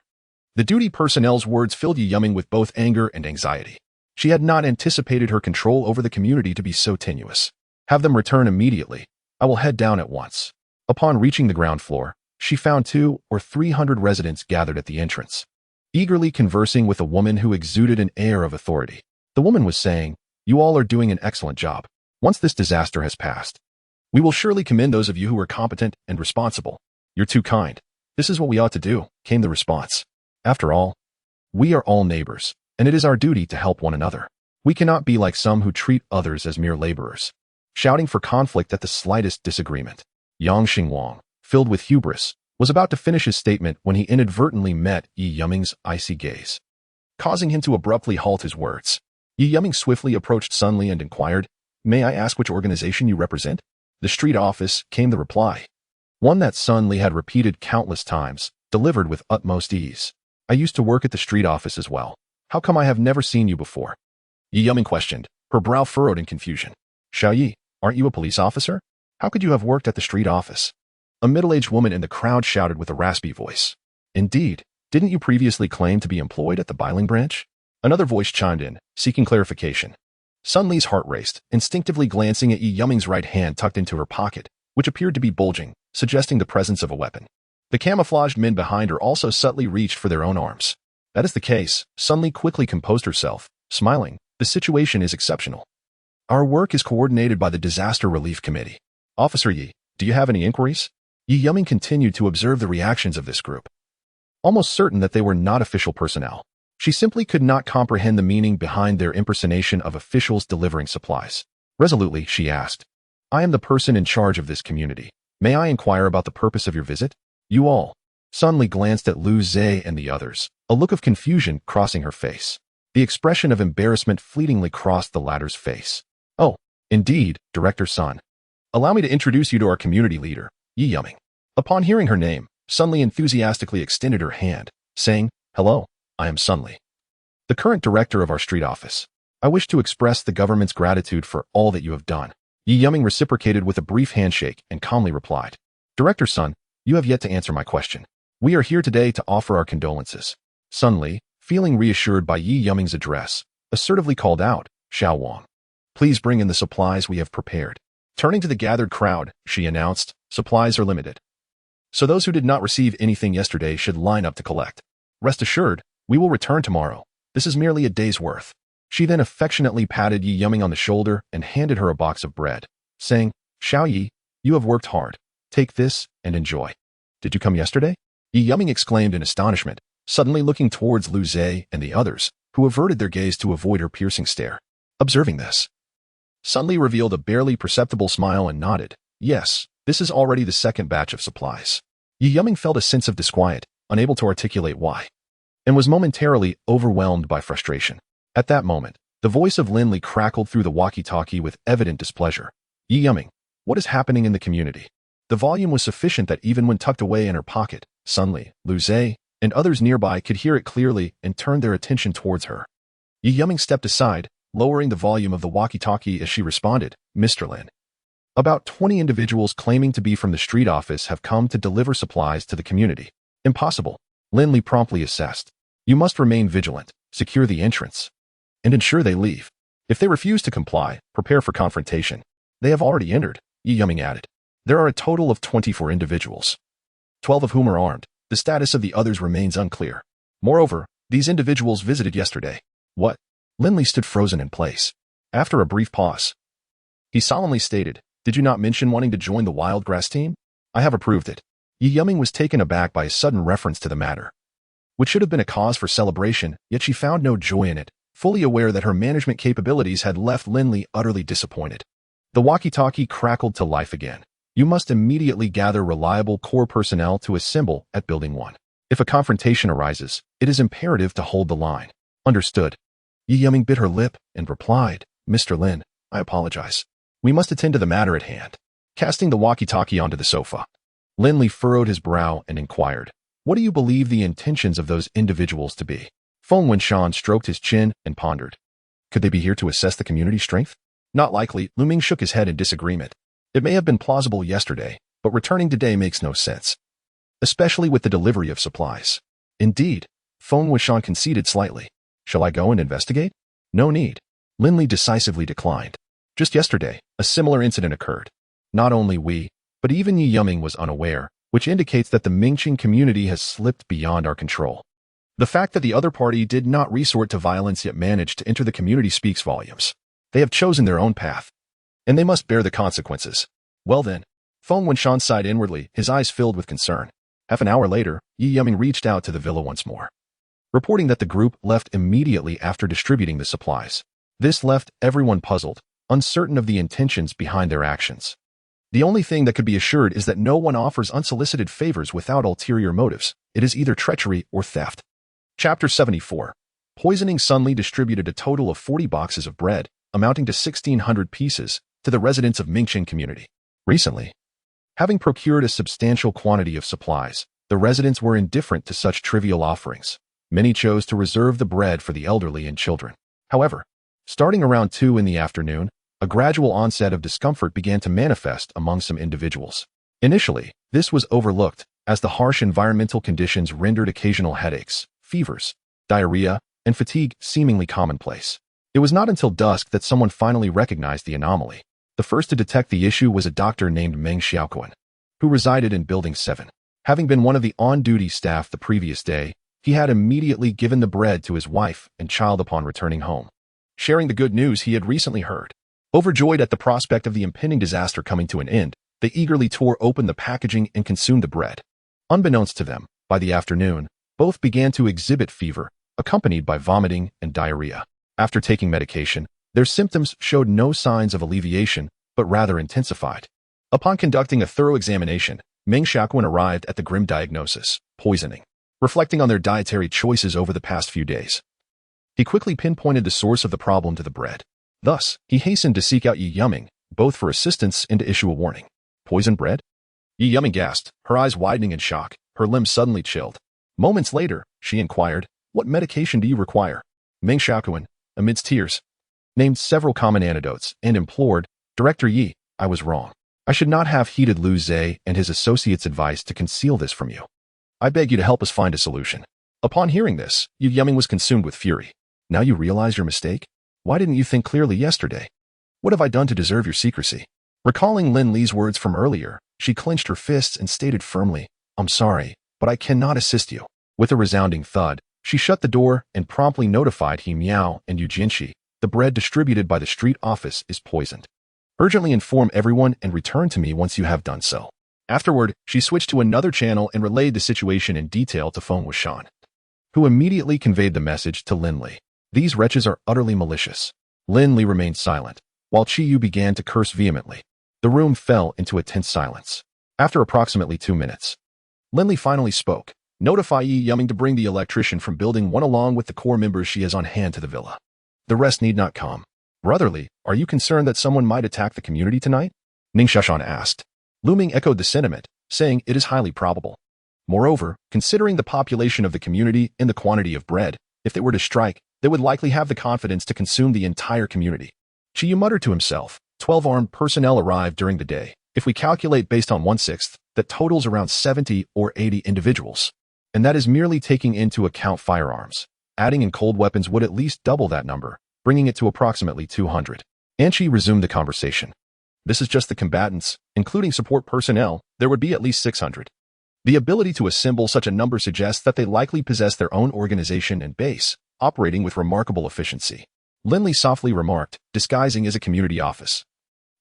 The duty personnel's words filled Yi Yumming with both anger and anxiety. She had not anticipated her control over the community to be so tenuous. Have them return immediately. I will head down at once. Upon reaching the ground floor, she found 200 or 300 residents gathered at the entrance, eagerly conversing with a woman who exuded an air of authority. The woman was saying, you all are doing an excellent job. Once this disaster has passed, we will surely commend those of you who are competent and responsible. You're too kind. This is what we ought to do, came the response. After all, we are all neighbors, and it is our duty to help one another. We cannot be like some who treat others as mere laborers, shouting for conflict at the slightest disagreement. Yang Xingwang, filled with hubris, was about to finish his statement when he inadvertently met Yi Yuming's icy gaze, causing him to abruptly halt his words. Yi Yuming swiftly approached Sun Li and inquired, "May I ask which organization you represent?" "The street office," came the reply. One that Sun Li had repeated countless times, delivered with utmost ease. "I used to work at the street office as well. How come I have never seen you before?" Yi Yuming questioned, her brow furrowed in confusion. "Xiao Yi, aren't you a police officer? How could you have worked at the street office?" A middle-aged woman in the crowd shouted with a raspy voice. "Indeed, didn't you previously claim to be employed at the Biling branch?" Another voice chimed in, seeking clarification. Sun Li's heart raced, instinctively glancing at Yi Yuming's right hand tucked into her pocket, which appeared to be bulging, suggesting the presence of a weapon. The camouflaged men behind her also subtly reached for their own arms. That is the case, Sun Li quickly composed herself, smiling. "The situation is exceptional. Our work is coordinated by the Disaster Relief Committee. Officer Yi, do you have any inquiries?" Yi Yuming continued to observe the reactions of this group, almost certain that they were not official personnel. She simply could not comprehend the meaning behind their impersonation of officials delivering supplies. Resolutely, she asked, "I am the person in charge of this community. May I inquire about the purpose of your visit?" "You all." Sun Li glanced at Lu Zhe and the others, a look of confusion crossing her face. The expression of embarrassment fleetingly crossed the latter's face. "Oh, indeed, Director Sun. Allow me to introduce you to our community leader, Yi Yuming." Upon hearing her name, Sun Li enthusiastically extended her hand, saying, "Hello, I am Sun Li, the current director of our street office. I wish to express the government's gratitude for all that you have done." Yi Yuming reciprocated with a brief handshake and calmly replied, "Director Sun, you have yet to answer my question. We are here today to offer our condolences." Sun Li, feeling reassured by Yi Yuming's address, assertively called out, "Xiao Wang, please bring in the supplies we have prepared." Turning to the gathered crowd, she announced, "Supplies are limited, so those who did not receive anything yesterday should line up to collect. Rest assured, we will return tomorrow. This is merely a day's worth." She then affectionately patted Yi Yuming on the shoulder and handed her a box of bread, saying, "Xiao Yi, you have worked hard. Take this and enjoy." "Did you come yesterday?" Yi Yuming exclaimed in astonishment, suddenly looking towards Lu Zhe and the others, who averted their gaze to avoid her piercing stare. Observing this, Sun Li revealed a barely perceptible smile and nodded, "Yes, this is already the second batch of supplies." Yi Yuming felt a sense of disquiet, unable to articulate why, and was momentarily overwhelmed by frustration. At that moment, the voice of Lin Li crackled through the walkie-talkie with evident displeasure. "Yi Yuming, what is happening in the community?" The volume was sufficient that even when tucked away in her pocket, Sun Li, Lu Zhe, and others nearby could hear it clearly and turned their attention towards her. Yi Yuming stepped aside, lowering the volume of the walkie-talkie as she responded, "Mr. Lin, about 20 individuals claiming to be from the street office have come to deliver supplies to the community." "Impossible," Lin Li promptly assessed. "You must remain vigilant, secure the entrance, and ensure they leave. If they refuse to comply, prepare for confrontation." "They have already entered," Yi Yuming added. "There are a total of 24 individuals, 12 of whom are armed. The status of the others remains unclear. Moreover, these individuals visited yesterday." "What?" Lin Li stood frozen in place. After a brief pause, he solemnly stated, "Did you not mention wanting to join the wild grass team? I have approved it." Yi Yuming was taken aback by a sudden reference to the matter, which should have been a cause for celebration, yet she found no joy in it, fully aware that her management capabilities had left Lin Li utterly disappointed. The walkie-talkie crackled to life again. "You must immediately gather reliable core personnel to assemble at Building 1. If a confrontation arises, it is imperative to hold the line." "Understood." Yi Yuming bit her lip and replied, "Mr. Lin, I apologize. We must attend to the matter at hand." Casting the walkie-talkie onto the sofa, Lin Li furrowed his brow and inquired, "What do you believe the intentions of those individuals to be?" Feng Wenshan stroked his chin and pondered. "Could they be here to assess the community's strength?" "Not likely." Lu Ming shook his head in disagreement. "It may have been plausible yesterday, but returning today makes no sense, especially with the delivery of supplies." "Indeed," Feng Wenshan conceded slightly. "Shall I go and investigate?" "No need." Lin Li decisively declined. "Just yesterday, a similar incident occurred. Not only we, but even Yi Yuming was unaware, which indicates that the Mingqing community has slipped beyond our control. The fact that the other party did not resort to violence yet managed to enter the community speaks volumes. They have chosen their own path, and they must bear the consequences." "Well then," Feng Wenshan sighed inwardly, his eyes filled with concern. Half an hour later, Yi Yuming reached out to the villa once more. reporting that the group left immediately after distributing the supplies. This left everyone puzzled, uncertain of the intentions behind their actions. The only thing that could be assured is that no one offers unsolicited favors without ulterior motives. It is either treachery or theft. Chapter 74. Poisoning. Sun Li distributed a total of 40 boxes of bread, amounting to 1,600 pieces, to the residents of Mingqing community. Recently, having procured a substantial quantity of supplies, the residents were indifferent to such trivial offerings. Many chose to reserve the bread for the elderly and children. However, starting around 2 in the afternoon, a gradual onset of discomfort began to manifest among some individuals. Initially, this was overlooked, as the harsh environmental conditions rendered occasional headaches, fevers, diarrhea, and fatigue seemingly commonplace. It was not until dusk that someone finally recognized the anomaly. The first to detect the issue was a doctor named Meng Xiaoquan, who resided in Building 7. Having been one of the on-duty staff the previous day, he had immediately given the bread to his wife and child upon returning home, sharing the good news he had recently heard. Overjoyed at the prospect of the impending disaster coming to an end, they eagerly tore open the packaging and consumed the bread. Unbeknownst to them, by the afternoon, both began to exhibit fever, accompanied by vomiting and diarrhea. After taking medication, their symptoms showed no signs of alleviation, but rather intensified. Upon conducting a thorough examination, Meng Xiaoquan arrived at the grim diagnosis: poisoning. Reflecting on their dietary choices over the past few days, he quickly pinpointed the source of the problem to the bread. Thus, he hastened to seek out Yi Yuming, both for assistance and to issue a warning. Poisoned bread? Yi Yuming gasped, her eyes widening in shock, her limbs suddenly chilled. Moments later, she inquired, "What medication do you require?" Meng Xiaoquan, amidst tears, named several common antidotes and implored, "Director Yi, I was wrong. I should not have heeded Lu Zhe and his associates' advice to conceal this from you. I beg you to help us find a solution." Upon hearing this, Yi Yuming was consumed with fury. "Now you realize your mistake? Why didn't you think clearly yesterday? What have I done to deserve your secrecy?" Recalling Lin Li's words from earlier, she clenched her fists and stated firmly, "I'm sorry, but I cannot assist you." With a resounding thud, she shut the door and promptly notified He Miao and Yu Jianxi, "The bread distributed by the street office is poisoned. Urgently inform everyone and return to me once you have done so." Afterward, she switched to another channel and relayed the situation in detail to Feng Wuxian, who immediately conveyed the message to Lin Li. "These wretches are utterly malicious." Lin Li remained silent, while Qi Yu began to curse vehemently. The room fell into a tense silence. After approximately 2 minutes, Lin Li finally spoke. "Notify Yi Yuming to bring the electrician from Building 1 along with the core members she has on hand to the villa. The rest need not come." "Brotherly, are you concerned that someone might attack the community tonight?" Ning Shashan asked. Lu Ming echoed the sentiment, saying it is highly probable. Moreover, considering the population of the community and the quantity of bread, if they were to strike, they would likely have the confidence to consume the entire community. Qi Yu muttered to himself, 12 armed personnel arrived during the day. If we calculate based on 1/6, that totals around 70 or 80 individuals. And that is merely taking into account firearms. Adding in cold weapons would at least double that number, bringing it to approximately 200. Anqi resumed the conversation. "This is just the combatants, including support personnel, there would be at least 600. The ability to assemble such a number suggests that they likely possess their own organization and base, operating with remarkable efficiency." Lin Li softly remarked, disguising as a community office,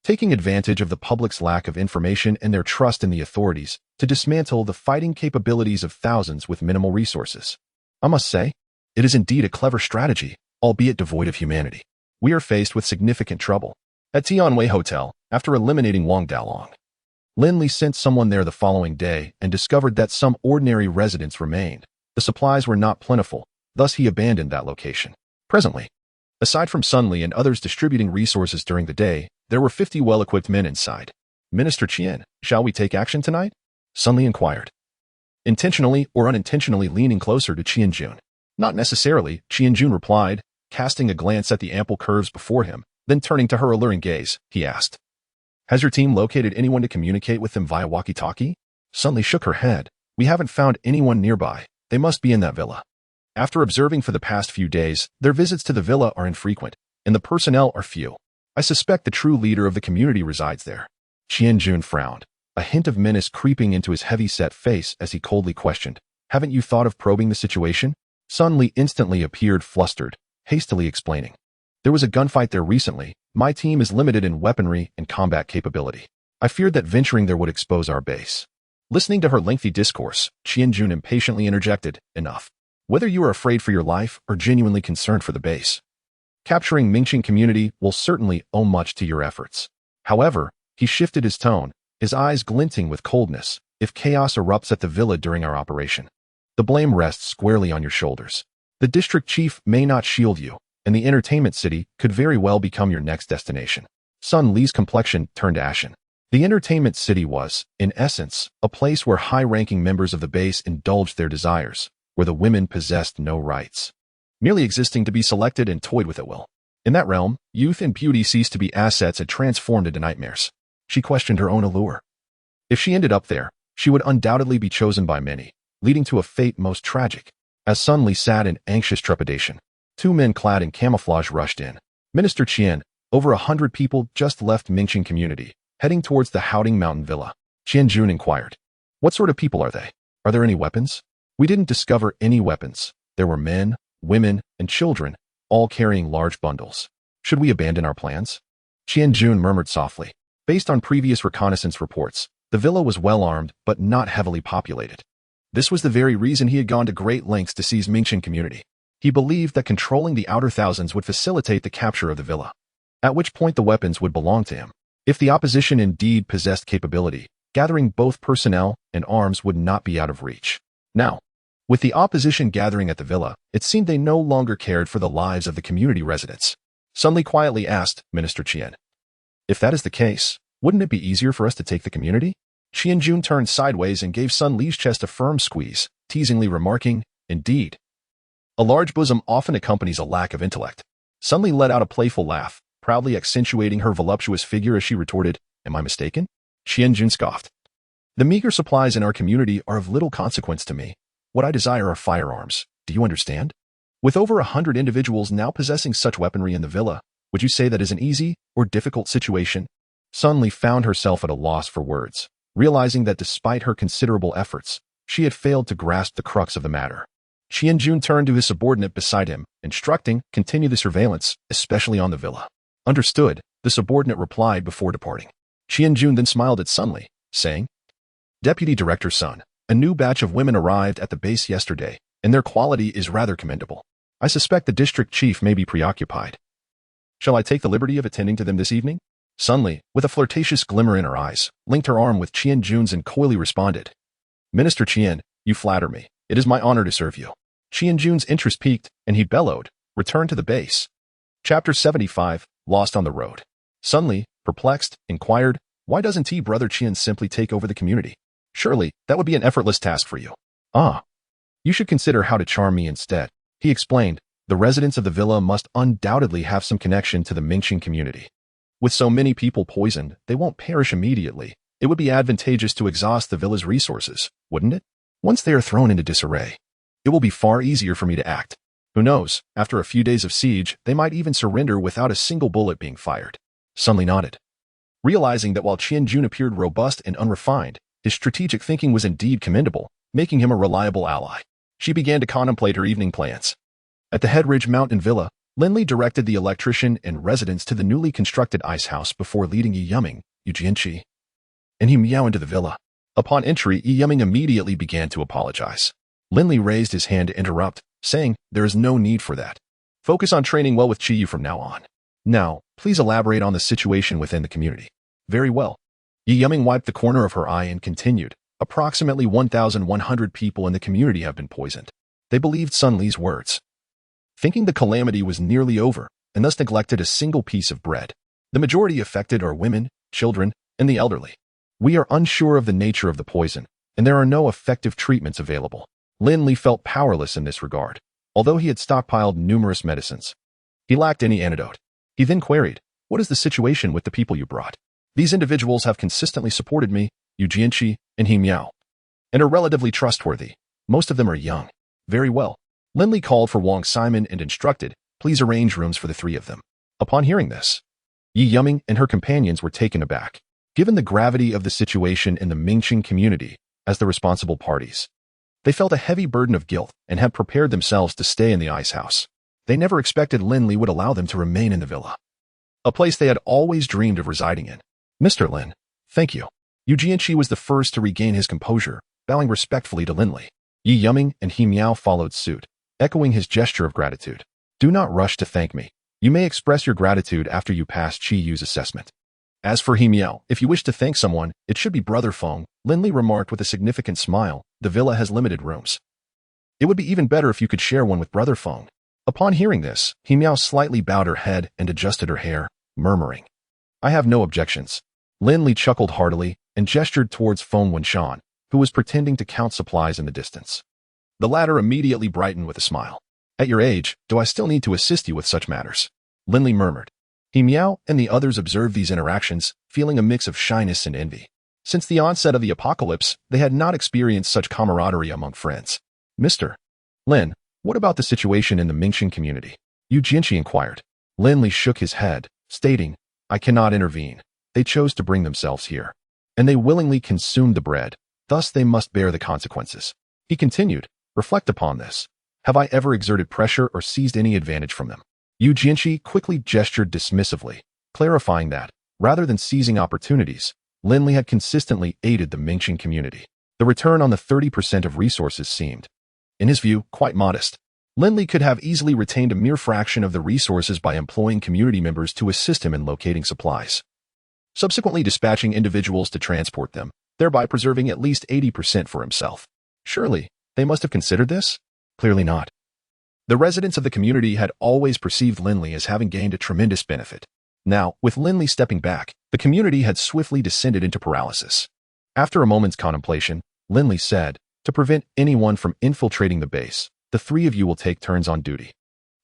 taking advantage of the public's lack of information and their trust in the authorities to dismantle the fighting capabilities of thousands with minimal resources. "I must say, it is indeed a clever strategy, albeit devoid of humanity. We are faced with significant trouble." At Tianwei Hotel, after eliminating Wang Dalong, Lin Li sent someone there the following day and discovered that some ordinary residents remained. The supplies were not plentiful, thus he abandoned that location. Presently, aside from Sun Li and others distributing resources during the day, there were 50 well-equipped men inside. "Minister Qian, shall we take action tonight?" Sun Li inquired, intentionally or unintentionally leaning closer to Qian Jun. "Not necessarily," Qian Jun replied, casting a glance at the ample curves before him, then turning to her alluring gaze, he asked, "Has your team located anyone to communicate with them via walkie-talkie?" Sun Li shook her head. "We haven't found anyone nearby. They must be in that villa." After observing for the past few days, their visits to the villa are infrequent, and the personnel are few. I suspect the true leader of the community resides there. Qian Jun frowned, a hint of menace creeping into his heavy-set face as he coldly questioned, "Haven't you thought of probing the situation?" Sun Li instantly appeared flustered, hastily explaining, "There was a gunfight there recently. My team is limited in weaponry and combat capability. I feared that venturing there would expose our base." Listening to her lengthy discourse, Qian Jun impatiently interjected, "Enough. whether you are afraid for your life or genuinely concerned for the base. Capturing Mingqing community will certainly owe much to your efforts. However, he shifted his tone, his eyes glinting with coldness. If chaos erupts at the villa during our operation, the blame rests squarely on your shoulders. The district chief may not shield you, and the entertainment city could very well become your next destination. Sun Li's complexion turned ashen. The entertainment city was, in essence, a place where high-ranking members of the base indulged their desires, where the women possessed no rights, merely existing to be selected and toyed with at will. In that realm, youth and beauty ceased to be assets and transformed into nightmares. She questioned her own allure. If she ended up there, she would undoubtedly be chosen by many, leading to a fate most tragic. As Sun Li sat in anxious trepidation, two men clad in camouflage rushed in. Minister Qian, over 100 people just left Mingqing community, heading towards the Haoding Mountain Villa. Qian Jun inquired, "What sort of people are they? Are there any weapons?" "We didn't discover any weapons. There were men, women, and children, all carrying large bundles. Should we abandon our plans?" Qian Jun murmured softly. Based on previous reconnaissance reports, the villa was well armed but not heavily populated. This was the very reason he had gone to great lengths to seize Mingqing community. He believed that controlling the outer thousands would facilitate the capture of the villa, at which point the weapons would belong to him. If the opposition indeed possessed capability, gathering both personnel and arms would not be out of reach. Now, with the opposition gathering at the villa, it seemed they no longer cared for the lives of the community residents. Sun Li quietly asked Minister Qian, "If that is the case, wouldn't it be easier for us to take the community?" Qian Jun turned sideways and gave Sun Li's chest a firm squeeze, teasingly remarking, "Indeed. A large bosom often accompanies a lack of intellect." Sun Li let out a playful laugh, proudly accentuating her voluptuous figure as she retorted, "Am I mistaken?" Qian Jun scoffed. "The meager supplies in our community are of little consequence to me. What I desire are firearms. Do you understand? With over 100 individuals now possessing such weaponry in the villa, would you say that is an easy or difficult situation?" Sun Li found herself at a loss for words, realizing that despite her considerable efforts, she had failed to grasp the crux of the matter. Qian Jun turned to his subordinate beside him, instructing, "Continue the surveillance, especially on the villa." "Understood," the subordinate replied before departing. Qian Jun then smiled at Sun Li, saying, "Deputy Director Sun, a new batch of women arrived at the base yesterday, and their quality is rather commendable. I suspect the district chief may be preoccupied. Shall I take the liberty of attending to them this evening?" Sun Li, with a flirtatious glimmer in her eyes, linked her arm with Qian Jun's and coyly responded, "Minister Qian, you flatter me. It is my honor to serve you." Qian Jun's interest piqued, and he bellowed, "Return to the base." Chapter 75, Lost on the Road. Sun Li, perplexed, inquired, "Why doesn't Brother Qian simply take over the community? Surely, that would be an effortless task for you." "Ah, you should consider how to charm me instead," he explained. "The residents of the villa must undoubtedly have some connection to the Mingqing community. With so many people poisoned, they won't perish immediately. It would be advantageous to exhaust the villa's resources, wouldn't it? Once they are thrown into disarray, it will be far easier for me to act. Who knows, after a few days of siege, they might even surrender without a single bullet being fired." Sun Li nodded, realizing that while Qian Jun appeared robust and unrefined, his strategic thinking was indeed commendable, making him a reliable ally. She began to contemplate her evening plans. At the Headridge Mountain Villa, Lin Li directed the electrician and residents to the newly constructed ice house before leading Yi Yuming, Yu Jianqi, and He Miao into the villa. Upon entry, Yi Yuming immediately began to apologize. Lin Li raised his hand to interrupt, saying, "There is no need for that. Focus on training well with Qiyu from now on. Now, please elaborate on the situation within the community." "Very well." Yi Yuming wiped the corner of her eye and continued, "Approximately 1,100 people in the community have been poisoned." They believed Sun Li's words, thinking the calamity was nearly over, and thus neglected a single piece of bread. The majority affected are women, children, and the elderly. "We are unsure of the nature of the poison, and there are no effective treatments available." Lin Li felt powerless in this regard, although he had stockpiled numerous medicines. He lacked any antidote. He then queried, "What is the situation with the people you brought?" "These individuals have consistently supported me, Yu Jianqi, and He Miao, and are relatively trustworthy. Most of them are young." "Very well." Lin Li called for Wang Simon and instructed, "Please arrange rooms for the three of them." Upon hearing this, Yi Yuming and her companions were taken aback. Given the gravity of the situation in the Mingqing community as the responsible parties, they felt a heavy burden of guilt and had prepared themselves to stay in the ice house. They never expected Lin Li would allow them to remain in the villa, a place they had always dreamed of residing in. "Mr. Lin, thank you." Yu Jianqi was the first to regain his composure, bowing respectfully to Lin Li. Yi Yuming and He Miao followed suit, echoing his gesture of gratitude. Do not rush to thank me. You may express your gratitude after you pass Chi Yu's assessment. As for Miao, if you wish to thank someone, it should be Brother Feng, Lin Li remarked with a significant smile. The villa has limited rooms. It would be even better if you could share one with Brother Feng. Upon hearing this, Miao slightly bowed her head and adjusted her hair, murmuring, I have no objections. Lin Li chuckled heartily and gestured towards Feng Wenshan, who was pretending to count supplies in the distance. The latter immediately brightened with a smile. At your age, do I still need to assist you with such matters? Lin Li murmured. Miao and the others observed these interactions, feeling a mix of shyness and envy. Since the onset of the apocalypse, they had not experienced such camaraderie among friends. Mr. Lin, what about the situation in the Mingxin community? Yu Jinchi inquired. Lin Li shook his head, stating, I cannot intervene. They chose to bring themselves here. And they willingly consumed the bread, thus they must bear the consequences. He continued, reflect upon this. Have I ever exerted pressure or seized any advantage from them? Yu Jinchi quickly gestured dismissively, clarifying that, rather than seizing opportunities, Lin Li had consistently aided the Mingxin community. The return on the 30% of resources seemed, in his view, quite modest. Lin Li could have easily retained a mere fraction of the resources by employing community members to assist him in locating supplies, subsequently dispatching individuals to transport them, thereby preserving at least 80% for himself. Surely, they must have considered this? Clearly not. The residents of the community had always perceived Lin Li as having gained a tremendous benefit. Now, with Lin Li stepping back, the community had swiftly descended into paralysis. After a moment's contemplation, Lin Li said, to prevent anyone from infiltrating the base, the three of you will take turns on duty.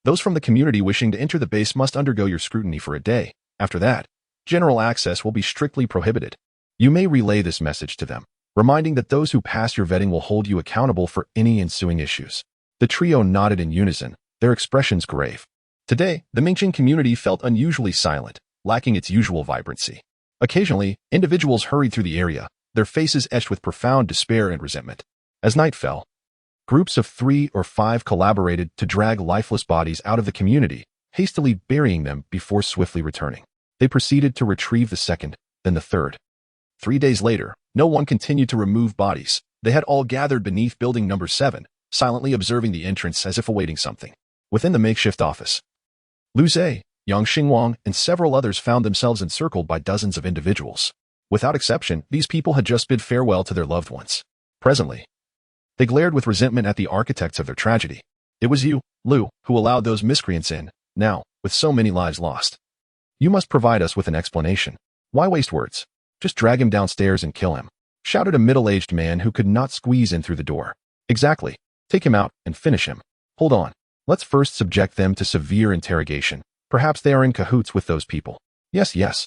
Those from the community wishing to enter the base must undergo your scrutiny for a day. After that, general access will be strictly prohibited. You may relay this message to them, reminding that those who pass your vetting will hold you accountable for any ensuing issues. The trio nodded in unison, their expressions grave. Today, the Mingxin community felt unusually silent, lacking its usual vibrancy. Occasionally, individuals hurried through the area, their faces etched with profound despair and resentment. As night fell, groups of 3 or 5 collaborated to drag lifeless bodies out of the community, hastily burying them before swiftly returning. They proceeded to retrieve the second, then the third. 3 days later, no one continued to remove bodies. They had all gathered beneath building number 7, silently observing the entrance as if awaiting something. Within the makeshift office, Lu Zhe, Yang Xingwang, and several others found themselves encircled by dozens of individuals. Without exception, these people had just bid farewell to their loved ones. Presently, they glared with resentment at the architects of their tragedy. It was you, Lu, who allowed those miscreants in, now, with so many lives lost. You must provide us with an explanation. Why waste words? Just drag him downstairs and kill him, shouted a middle-aged man who could not squeeze in through the door. Exactly. Take him out and finish him. Hold on. Let's first subject them to severe interrogation. Perhaps they are in cahoots with those people. Yes.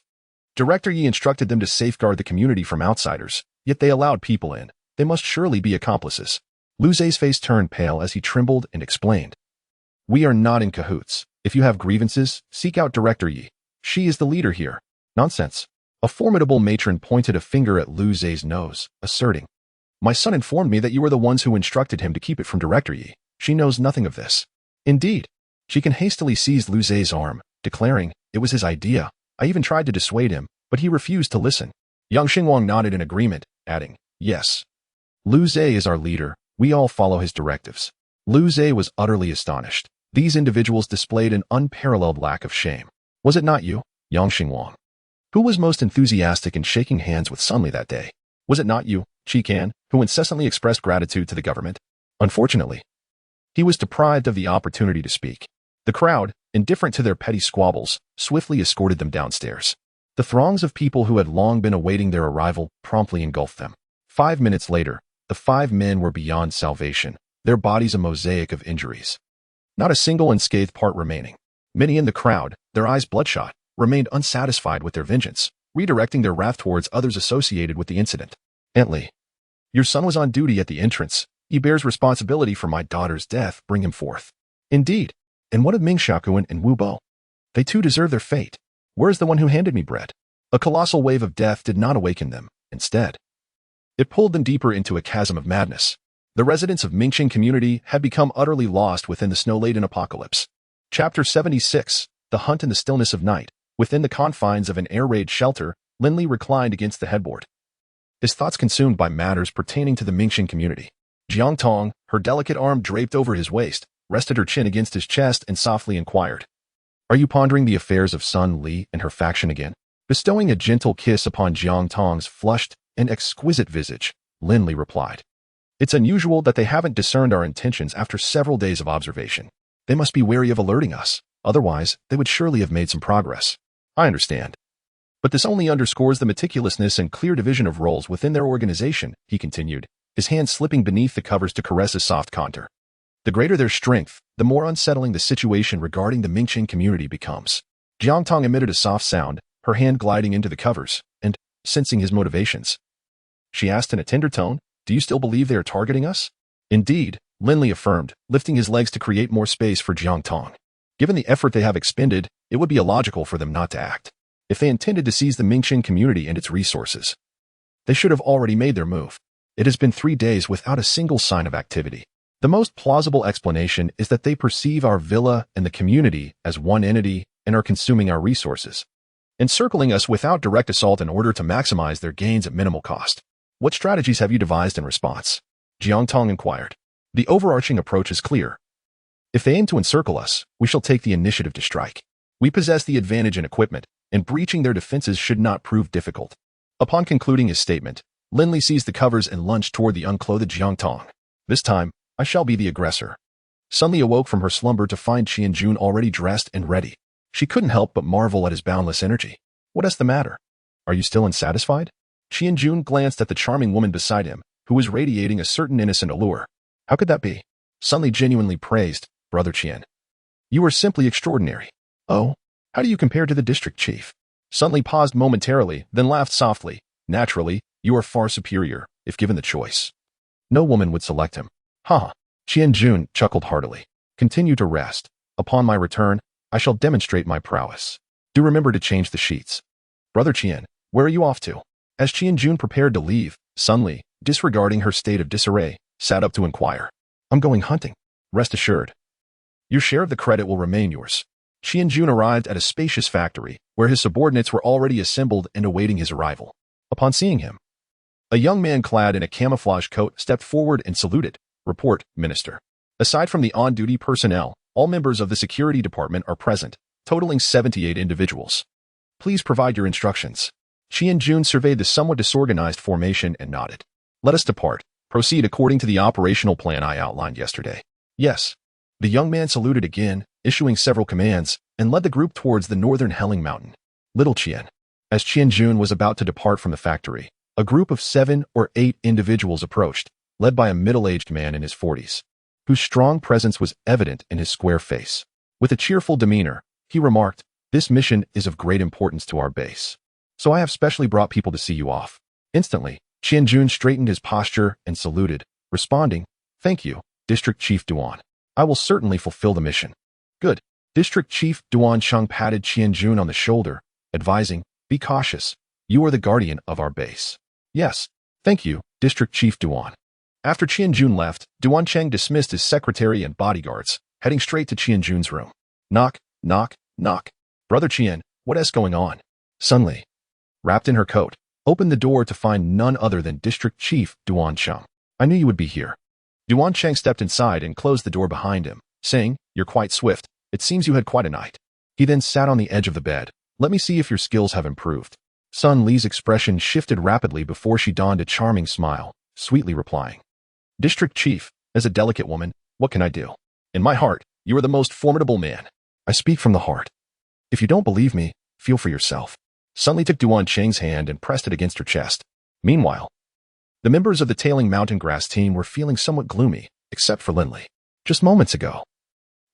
Director Yi instructed them to safeguard the community from outsiders, yet they allowed people in. They must surely be accomplices. Lu Zhe's face turned pale as he trembled and explained. We are not in cahoots. If you have grievances, seek out Director Yi. She is the leader here. Nonsense. A formidable matron pointed a finger at Lu Zhe's nose, asserting, My son informed me that you were the ones who instructed him to keep it from Director Yi. She knows nothing of this. Indeed. She can hastily seize Lu Zhe's arm, declaring, it was his idea. I even tried to dissuade him, but he refused to listen. Yang Xingwang nodded in agreement, adding, Yes. Lu Zhe is our leader. We all follow his directives. Lu Zhe was utterly astonished. These individuals displayed an unparalleled lack of shame. Was it not you, Yang Xingwang? Who was most enthusiastic in shaking hands with Sun Li that day? Was it not you, Qi Kan, who incessantly expressed gratitude to the government? Unfortunately, he was deprived of the opportunity to speak. The crowd, indifferent to their petty squabbles, swiftly escorted them downstairs. The throngs of people who had long been awaiting their arrival promptly engulfed them. 5 minutes later, the 5 men were beyond salvation, their bodies a mosaic of injuries. Not a single unscathed part remaining. Many in the crowd, their eyes bloodshot, remained unsatisfied with their vengeance, redirecting their wrath towards others associated with the incident. Aunt Li, your son was on duty at the entrance. He bears responsibility for my daughter's death. Bring him forth. Indeed. And what of Ming Xiaokuan and Wu Bo? They too deserve their fate. Where is the one who handed me bread? A colossal wave of death did not awaken them. Instead, it pulled them deeper into a chasm of madness. The residents of Mingxin community had become utterly lost within the snow-laden apocalypse. Chapter 76, The Hunt in the Stillness of Night. Within the confines of an air raid shelter, Lin Li reclined against the headboard, his thoughts consumed by matters pertaining to the Mingxin community. Jiang Tong, her delicate arm draped over his waist, rested her chin against his chest and softly inquired, "Are you pondering the affairs of Sun Li and her faction again?" Bestowing a gentle kiss upon Jiang Tong's flushed and exquisite visage, Lin Li replied, "It's unusual that they haven't discerned our intentions after several days of observation. They must be wary of alerting us. Otherwise, they would surely have made some progress." "I understand. But this only underscores the meticulousness and clear division of roles within their organization," he continued, his hand slipping beneath the covers to caress a soft contour. "The greater their strength, the more unsettling the situation regarding the Mingqing community becomes." Jiang Tong emitted a soft sound, her hand gliding into the covers, and, sensing his motivations, she asked in a tender tone, "Do you still believe they are targeting us?" "Indeed," Lin Li affirmed, lifting his legs to create more space for Jiang Tong. "Given the effort they have expended, it would be illogical for them not to act. If they intended to seize the Mingqing community and its resources, they should have already made their move. It has been 3 days without a single sign of activity. The most plausible explanation is that they perceive our villa and the community as one entity and are consuming our resources, encircling us without direct assault in order to maximize their gains at minimal cost." "What strategies have you devised in response?" Jiang Tong inquired. "The overarching approach is clear. If they aim to encircle us, we shall take the initiative to strike. We possess the advantage in equipment, and breaching their defenses should not prove difficult." Upon concluding his statement, Lin Li seized the covers and lunged toward the unclothed Jiang Tong. "This time, I shall be the aggressor." Sun Li awoke from her slumber to find Qianjun already dressed and ready. She couldn't help but marvel at his boundless energy. "What is the matter? Are you still unsatisfied?" Qianjun glanced at the charming woman beside him, who was radiating a certain innocent allure. "How could that be?" Sun Li genuinely praised, "Brother Qian, you are simply extraordinary." "Oh? How do you compare to the district chief?" Sun Li paused momentarily, then laughed softly. "Naturally, you are far superior, if given the choice. No woman would select him." "Ha!" Qianjun chuckled heartily. "Continue to rest. Upon my return, I shall demonstrate my prowess. Do remember to change the sheets." "Brother Qian, where are you off to?" As Qianjun prepared to leave, Sun Li, disregarding her state of disarray, sat up to inquire. "I'm going hunting. Rest assured. Your share of the credit will remain yours." Qianjun arrived at a spacious factory, where his subordinates were already assembled and awaiting his arrival. Upon seeing him, a young man clad in a camouflage coat stepped forward and saluted. "Report, Minister. Aside from the on-duty personnel, all members of the security department are present, totaling 78 individuals. Please provide your instructions." Qianjun surveyed the somewhat disorganized formation and nodded. "Let us depart. Proceed according to the operational plan I outlined yesterday." "Yes." The young man saluted again, issuing several commands, and led the group towards the northern Helling Mountain. Little Qian. As Qianjun was about to depart from the factory, a group of 7 or 8 individuals approached, led by a middle-aged man in his 40s, whose strong presence was evident in his square face. With a cheerful demeanor, he remarked, "This mission is of great importance to our base, so I have specially brought people to see you off." Instantly, Qianjun straightened his posture and saluted, responding, "Thank you, District Chief Duan. I will certainly fulfill the mission." "Good." District Chief Duan Cheng patted Qianjun on the shoulder, advising, "Be cautious. You are the guardian of our base." "Yes. Thank you, District Chief Duan." After Qianjun left, Duan Cheng dismissed his secretary and bodyguards, heading straight to Qianjun's room. Knock, knock, knock. "Brother Qian, what is going on?" Sun Li, wrapped in her coat, opened the door to find none other than District Chief Duan Cheng. "I knew you would be here." Duan Cheng stepped inside and closed the door behind him, saying, "You're quite swift. It seems you had quite a night." He then sat on the edge of the bed. "Let me see if your skills have improved." Sun Li's expression shifted rapidly before she donned a charming smile, sweetly replying, "District Chief, as a delicate woman, what can I do? In my heart, you are the most formidable man. I speak from the heart. If you don't believe me, feel for yourself." Sun Li took Duan Cheng's hand and pressed it against her chest. Meanwhile, the members of the tailing mountain grass team were feeling somewhat gloomy, except for Lin Li. Just moments ago,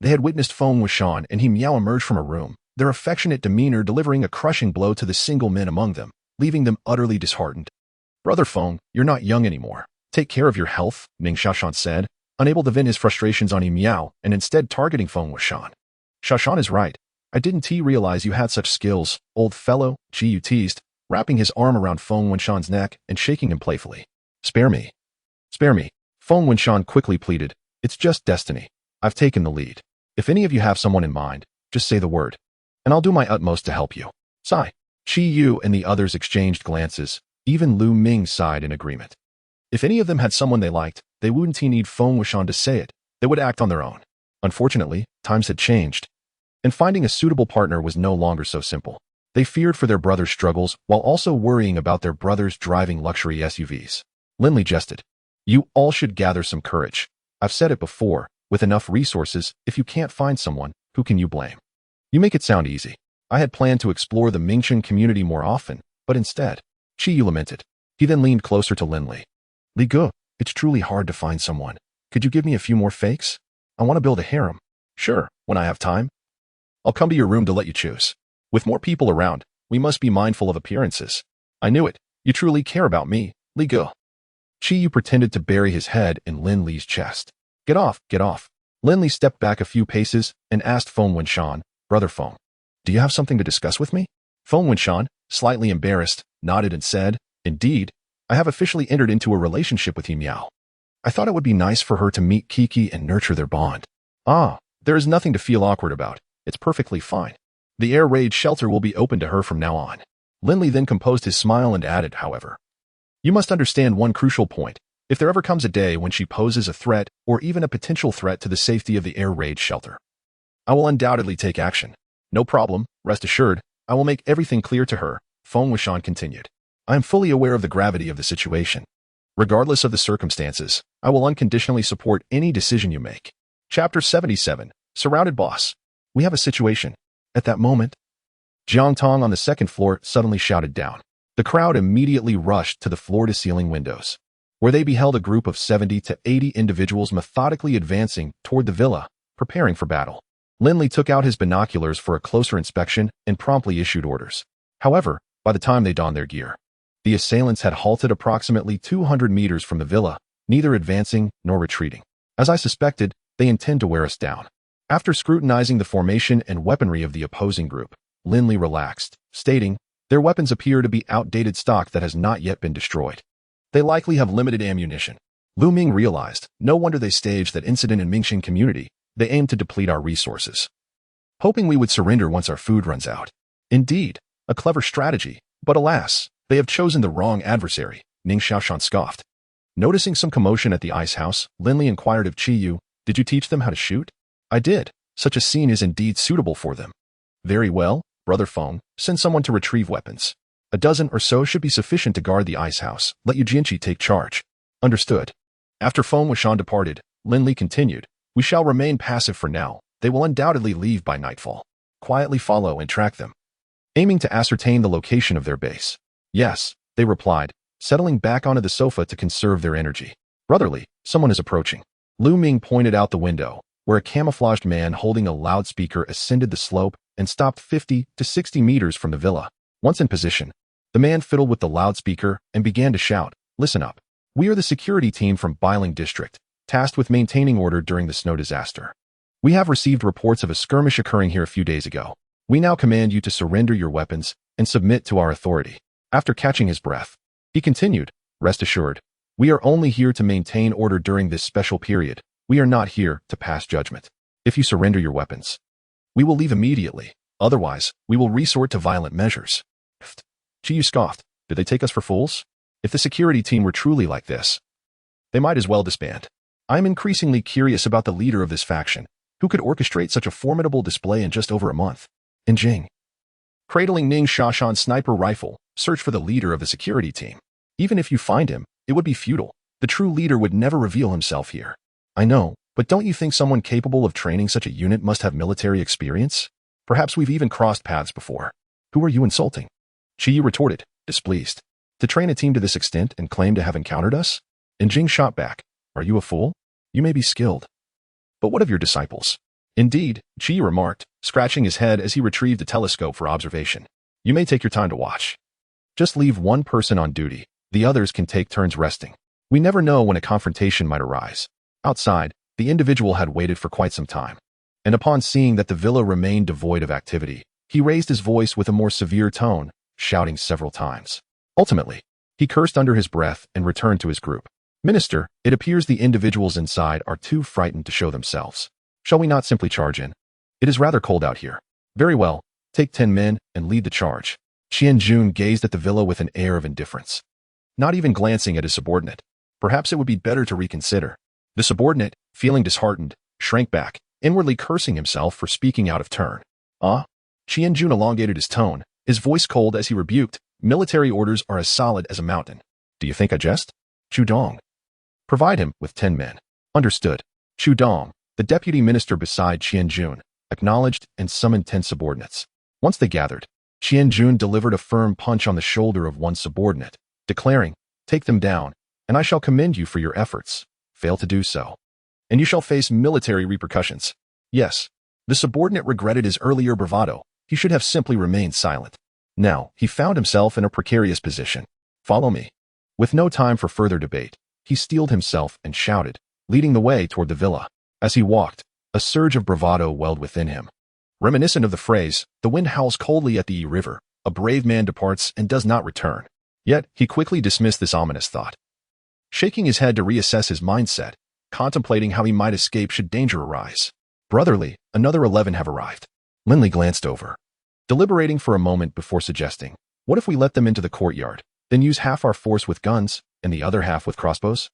they had witnessed Feng Wuxian and he Miao emerge from a room, their affectionate demeanor delivering a crushing blow to the single men among them, leaving them utterly disheartened. "Brother Feng, you're not young anymore. Take care of your health," Ning Xiaoshan said, unable to vent his frustrations on Miao and instead targeting Feng Wuxian. "Xiaoshan is right. I didn't realize you had such skills, old fellow," Yu teased, wrapping his arm around Feng Wuxian's neck and shaking him playfully. "Spare me. Spare me." Feng Wuxian quickly pleaded, "It's just destiny. I've taken the lead. If any of you have someone in mind, just say the word, and I'll do my utmost to help you." Sigh. Qi Yu and the others exchanged glances. Even Lu Ming sighed in agreement. If any of them had someone they liked, they wouldn't need Feng Wuxian to say it. They would act on their own. Unfortunately, times had changed, and finding a suitable partner was no longer so simple. They feared for their brother's struggles while also worrying about their brothers driving luxury SUVs. Lin Li jested. You all should gather some courage. I've said it before, with enough resources, if you can't find someone, who can you blame? You make it sound easy. I had planned to explore the Mingchen community more often, but instead, Qiyu lamented. He then leaned closer to Lin Li. Li Ge, it's truly hard to find someone. Could you give me a few more fakes? I want to build a harem. Sure, when I have time. I'll come to your room to let you choose. With more people around, we must be mindful of appearances. I knew it. You truly care about me, Li Ge. Qiyu pretended to bury his head in Lin Li's chest. Get off, get off. Lin Li stepped back a few paces and asked Feng Wenshan, Brother Feng, do you have something to discuss with me? Feng Wenshan, slightly embarrassed, nodded and said, Indeed, I have officially entered into a relationship with Miao. I thought it would be nice for her to meet Kiki and nurture their bond. Ah, there is nothing to feel awkward about. It's perfectly fine. The air raid shelter will be open to her from now on. Lin Li then composed his smile and added, however, you must understand one crucial point. If there ever comes a day when she poses a threat or even a potential threat to the safety of the air raid shelter, I will undoubtedly take action. No problem, rest assured, I will make everything clear to her, Feng Wenshan continued. I am fully aware of the gravity of the situation. Regardless of the circumstances, I will unconditionally support any decision you make. Chapter 77, Surrounded Boss. We have a situation. At that moment, Jiang Tong on the second floor suddenly shouted down. The crowd immediately rushed to the floor-to-ceiling windows, where they beheld a group of 70 to 80 individuals methodically advancing toward the villa, preparing for battle. Lin Li took out his binoculars for a closer inspection and promptly issued orders. However, by the time they donned their gear, the assailants had halted approximately 200 meters from the villa, neither advancing nor retreating. As I suspected, they intend to wear us down. After scrutinizing the formation and weaponry of the opposing group, Lin Li relaxed, stating, their weapons appear to be outdated stock that has not yet been destroyed. They likely have limited ammunition. Lu Ming realized, no wonder they staged that incident in Mingchen community. They aimed to deplete our resources, hoping we would surrender once our food runs out. Indeed, a clever strategy, but alas, they have chosen the wrong adversary, Ning Xiaoshan scoffed. Noticing some commotion at the ice house, Lin Li inquired of Qiyu, did you teach them how to shoot? I did. Such a scene is indeed suitable for them. Very well, Brother Feng, send someone to retrieve weapons. A dozen or so should be sufficient to guard the ice house. Let Yu Jinqi take charge. Understood. After Feng Wenshan departed, Lin Li continued, we shall remain passive for now. They will undoubtedly leave by nightfall. Quietly follow and track them, aiming to ascertain the location of their base. Yes, they replied, settling back onto the sofa to conserve their energy. Brotherly, someone is approaching. Lu Ming pointed out the window, where a camouflaged man holding a loudspeaker ascended the slope and stopped 50 to 60 meters from the villa. Once in position, the man fiddled with the loudspeaker and began to shout, listen up. We are the security team from Bailing District, tasked with maintaining order during the snow disaster. We have received reports of a skirmish occurring here a few days ago. We now command you to surrender your weapons and submit to our authority. After catching his breath, he continued, rest assured, we are only here to maintain order during this special period. We are not here to pass judgment. If you surrender your weapons, we will leave immediately. Otherwise, we will resort to violent measures. Qiyu scoffed. Did they take us for fools? If the security team were truly like this, they might as well disband. I am increasingly curious about the leader of this faction, who could orchestrate such a formidable display in just over a month. In Jing, cradling Ning Xiaoshan's sniper rifle, search for the leader of the security team. Even if you find him, it would be futile. The true leader would never reveal himself here. I know, but don't you think someone capable of training such a unit must have military experience? Perhaps we've even crossed paths before. Who are you insulting? Qiyu retorted, displeased. To train a team to this extent and claim to have encountered us? And Jing shot back. Are you a fool? You may be skilled, but what of your disciples? Indeed, Qiyu remarked, scratching his head as he retrieved a telescope for observation. You may take your time to watch. Just leave one person on duty. The others can take turns resting. We never know when a confrontation might arise. Outside, the individual had waited for quite some time, and upon seeing that the villa remained devoid of activity, he raised his voice with a more severe tone, shouting several times. Ultimately, he cursed under his breath and returned to his group. Minister, it appears the individuals inside are too frightened to show themselves. Shall we not simply charge in? It is rather cold out here. Very well, take 10 men and lead the charge. Qian Jun gazed at the villa with an air of indifference, not even glancing at his subordinate. Perhaps it would be better to reconsider. The subordinate, feeling disheartened, shrank back, inwardly cursing himself for speaking out of turn. Qianjun elongated his tone, his voice cold as he rebuked, "Military orders are as solid as a mountain. Do you think I jest?" Chu Dong. "Provide him with 10 men. Understood." Chu Dong, the deputy minister beside Qianjun, acknowledged and summoned 10 subordinates. Once they gathered, Qianjun delivered a firm punch on the shoulder of one subordinate, declaring, "Take them down, and I shall commend you for your efforts. Fail to do so, and you shall face military repercussions." Yes, the subordinate regretted his earlier bravado. He should have simply remained silent. Now, he found himself in a precarious position. "Follow me." With no time for further debate, he steeled himself and shouted, leading the way toward the villa. As he walked, a surge of bravado welled within him. Reminiscent of the phrase, "The wind howls coldly at the Yi River, a brave man departs and does not return." Yet, he quickly dismissed this ominous thought. Shaking his head to reassess his mindset, contemplating how he might escape should danger arise. Brotherly, another 11 have arrived. Lin Li glanced over, deliberating for a moment before suggesting, "What if we let them into the courtyard, then use half our force with guns and the other half with crossbows?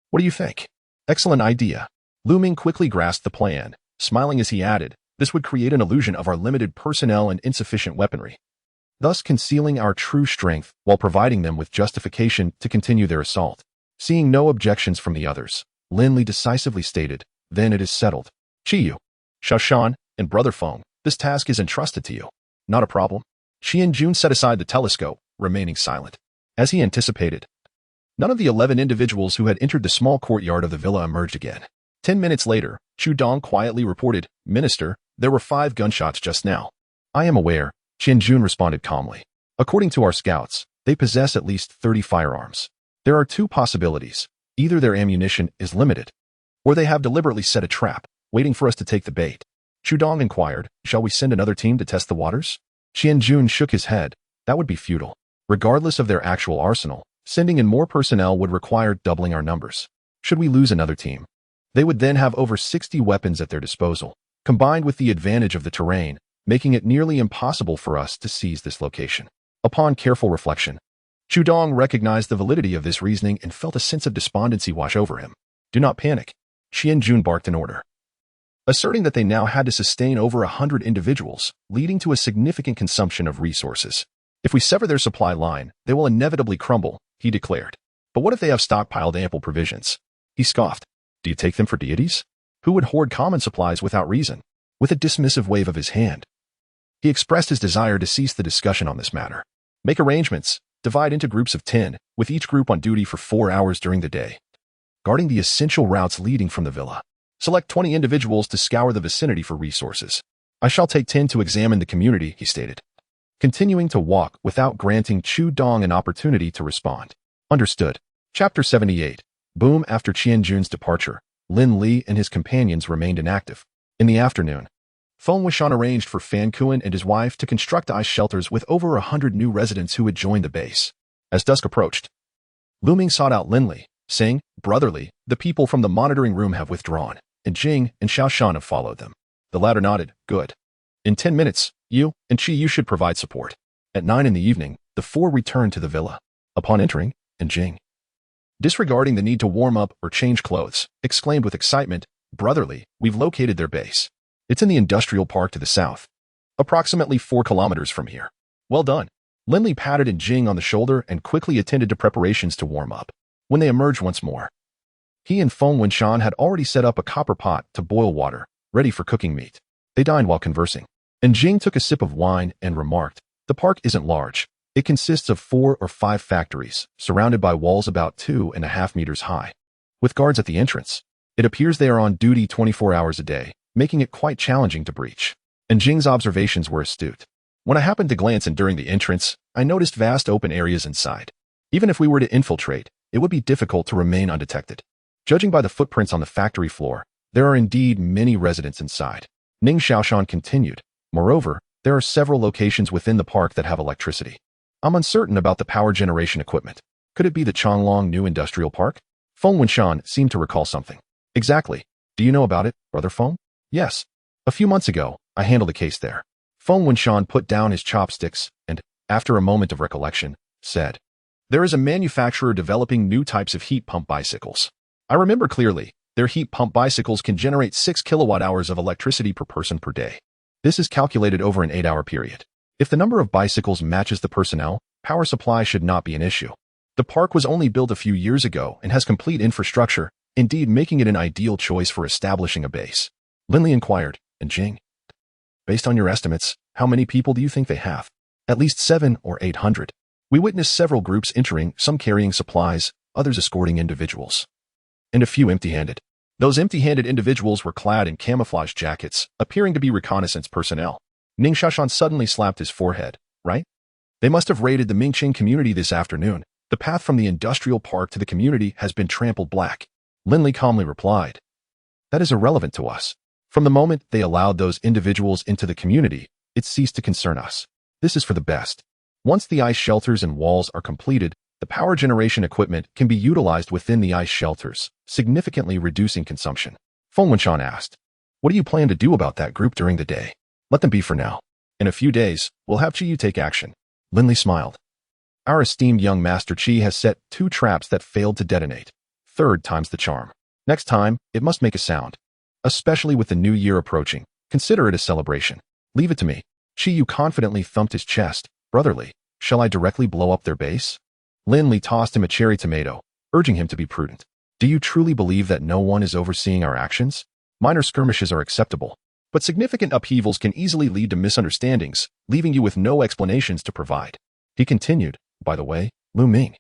What do you think?" "Excellent idea." Lu Ming quickly grasped the plan, smiling as he added, "This would create an illusion of our limited personnel and insufficient weaponry, thus concealing our true strength while providing them with justification to continue their assault." Seeing no objections from the others, Lin Li decisively stated, "Then it is settled. Qiyu, Shaoshan, and Brother Feng, this task is entrusted to you." "Not a problem." Qianjun set aside the telescope, remaining silent. As he anticipated, none of the 11 individuals who had entered the small courtyard of the villa emerged again. 10 minutes later, Chu Dong quietly reported, "Minister, there were 5 gunshots just now." "I am aware," Qianjun responded calmly. "According to our scouts, they possess at least 30 firearms. There are 2 possibilities. Either their ammunition is limited, or they have deliberately set a trap, waiting for us to take the bait." Chu Dong inquired, "Shall we send another team to test the waters?" Qianjun shook his head. "That would be futile. Regardless of their actual arsenal, sending in more personnel would require doubling our numbers. Should we lose another team, they would then have over 60 weapons at their disposal, combined with the advantage of the terrain, making it nearly impossible for us to seize this location." Upon careful reflection, Chu Dong recognized the validity of this reasoning and felt a sense of despondency wash over him. "Do not panic," Qianjun barked an order, asserting that they now had to sustain over 100 individuals, leading to a significant consumption of resources. "If we sever their supply line, they will inevitably crumble," he declared. "But what if they have stockpiled ample provisions?" He scoffed. "Do you take them for deities? Who would hoard common supplies without reason?" With a dismissive wave of his hand, he expressed his desire to cease the discussion on this matter. "Make arrangements. Divide into groups of 10, with each group on duty for 4 hours during the day, guarding the essential routes leading from the villa. Select 20 individuals to scour the vicinity for resources. I shall take 10 to examine the community," he stated, continuing to walk without granting Chu Dong an opportunity to respond. "Understood." Chapter 78. Boom. After Qianjun's departure, Lin Li and his companions remained inactive. In the afternoon, Feng Wishan arranged for Fan Kuan and his wife to construct ice shelters with over 100 new residents who had joined the base. As dusk approached, Lu Ming sought out Lin Li, saying, "Brotherly, the people from the monitoring room have withdrawn, and Jing and Shaoshan have followed them." The latter nodded, "Good. In 10 minutes, you and Qiyu should provide support." At 9 in the evening, the 4 returned to the villa. Upon entering, and Jing, disregarding the need to warm up or change clothes, exclaimed with excitement, "Brotherly, we've located their base. It's in the industrial park to the south, approximately 4 kilometers from here." "Well done." Lin Li patted Jing on the shoulder and quickly attended to preparations to warm up. When they emerged once more, he and Feng Winshan had already set up a copper pot to boil water, ready for cooking meat. They dined while conversing, and Jing took a sip of wine and remarked, "The park isn't large. It consists of 4 or 5 factories, surrounded by walls about 2.5 meters high, with guards at the entrance. It appears they are on duty 24 hours a day, making it quite challenging to breach." And Jing's observations were astute. "When I happened to glance in during the entrance, I noticed vast open areas inside. Even if we were to infiltrate, it would be difficult to remain undetected. Judging by the footprints on the factory floor, there are indeed many residents inside." Ning Xiaoshan continued, "Moreover, there are several locations within the park that have electricity. I'm uncertain about the power generation equipment. Could it be the Changlong New Industrial Park?" Feng Winshan seemed to recall something. "Exactly. Do you know about it, Brother Feng?" "Yes. A few months ago, I handled a case there." Feng Winshan put down his chopsticks and, after a moment of recollection, said, "There is a manufacturer developing new types of heat pump bicycles. I remember clearly, Their heat pump bicycles can generate 6 kilowatt-hours of electricity per person per day. This is calculated over an 8-hour period. If the number of bicycles matches the personnel, power supply should not be an issue. The park was only built a few years ago and has complete infrastructure, indeed making it an ideal choice for establishing a base. Lin Li inquired, and Jing, based on your estimates, how many people do you think they have? At least 700 or 800. We witnessed several groups entering, some carrying supplies, others escorting individuals. And a few empty-handed. Those empty-handed individuals were clad in camouflage jackets, appearing to be reconnaissance personnel. Ning Shashan suddenly slapped his forehead. Right? They must have raided the Mingqing community this afternoon. The path from the industrial park to the community has been trampled black. Lin Li calmly replied. That is irrelevant to us. From the moment they allowed those individuals into the community, it ceased to concern us. This is for the best. Once the ice shelters and walls are completed, the power generation equipment can be utilized within the ice shelters, significantly reducing consumption. Feng Wenchan asked, what do you plan to do about that group during the day? Let them be for now. In a few days, we'll have Qiyu take action. Lin Li smiled. Our esteemed young Master Qi has set 2 traps that failed to detonate. 3rd time's the charm. Next time, it must make a sound. Especially with the new year approaching, consider it a celebration. Leave it to me. Qiyu confidently thumped his chest. Brotherly, shall I directly blow up their base? Lin Li tossed him a cherry tomato, urging him to be prudent. Do you truly believe that no one is overseeing our actions? Minor skirmishes are acceptable, but significant upheavals can easily lead to misunderstandings, leaving you with no explanations to provide. He continued, by the way, Lu Ming,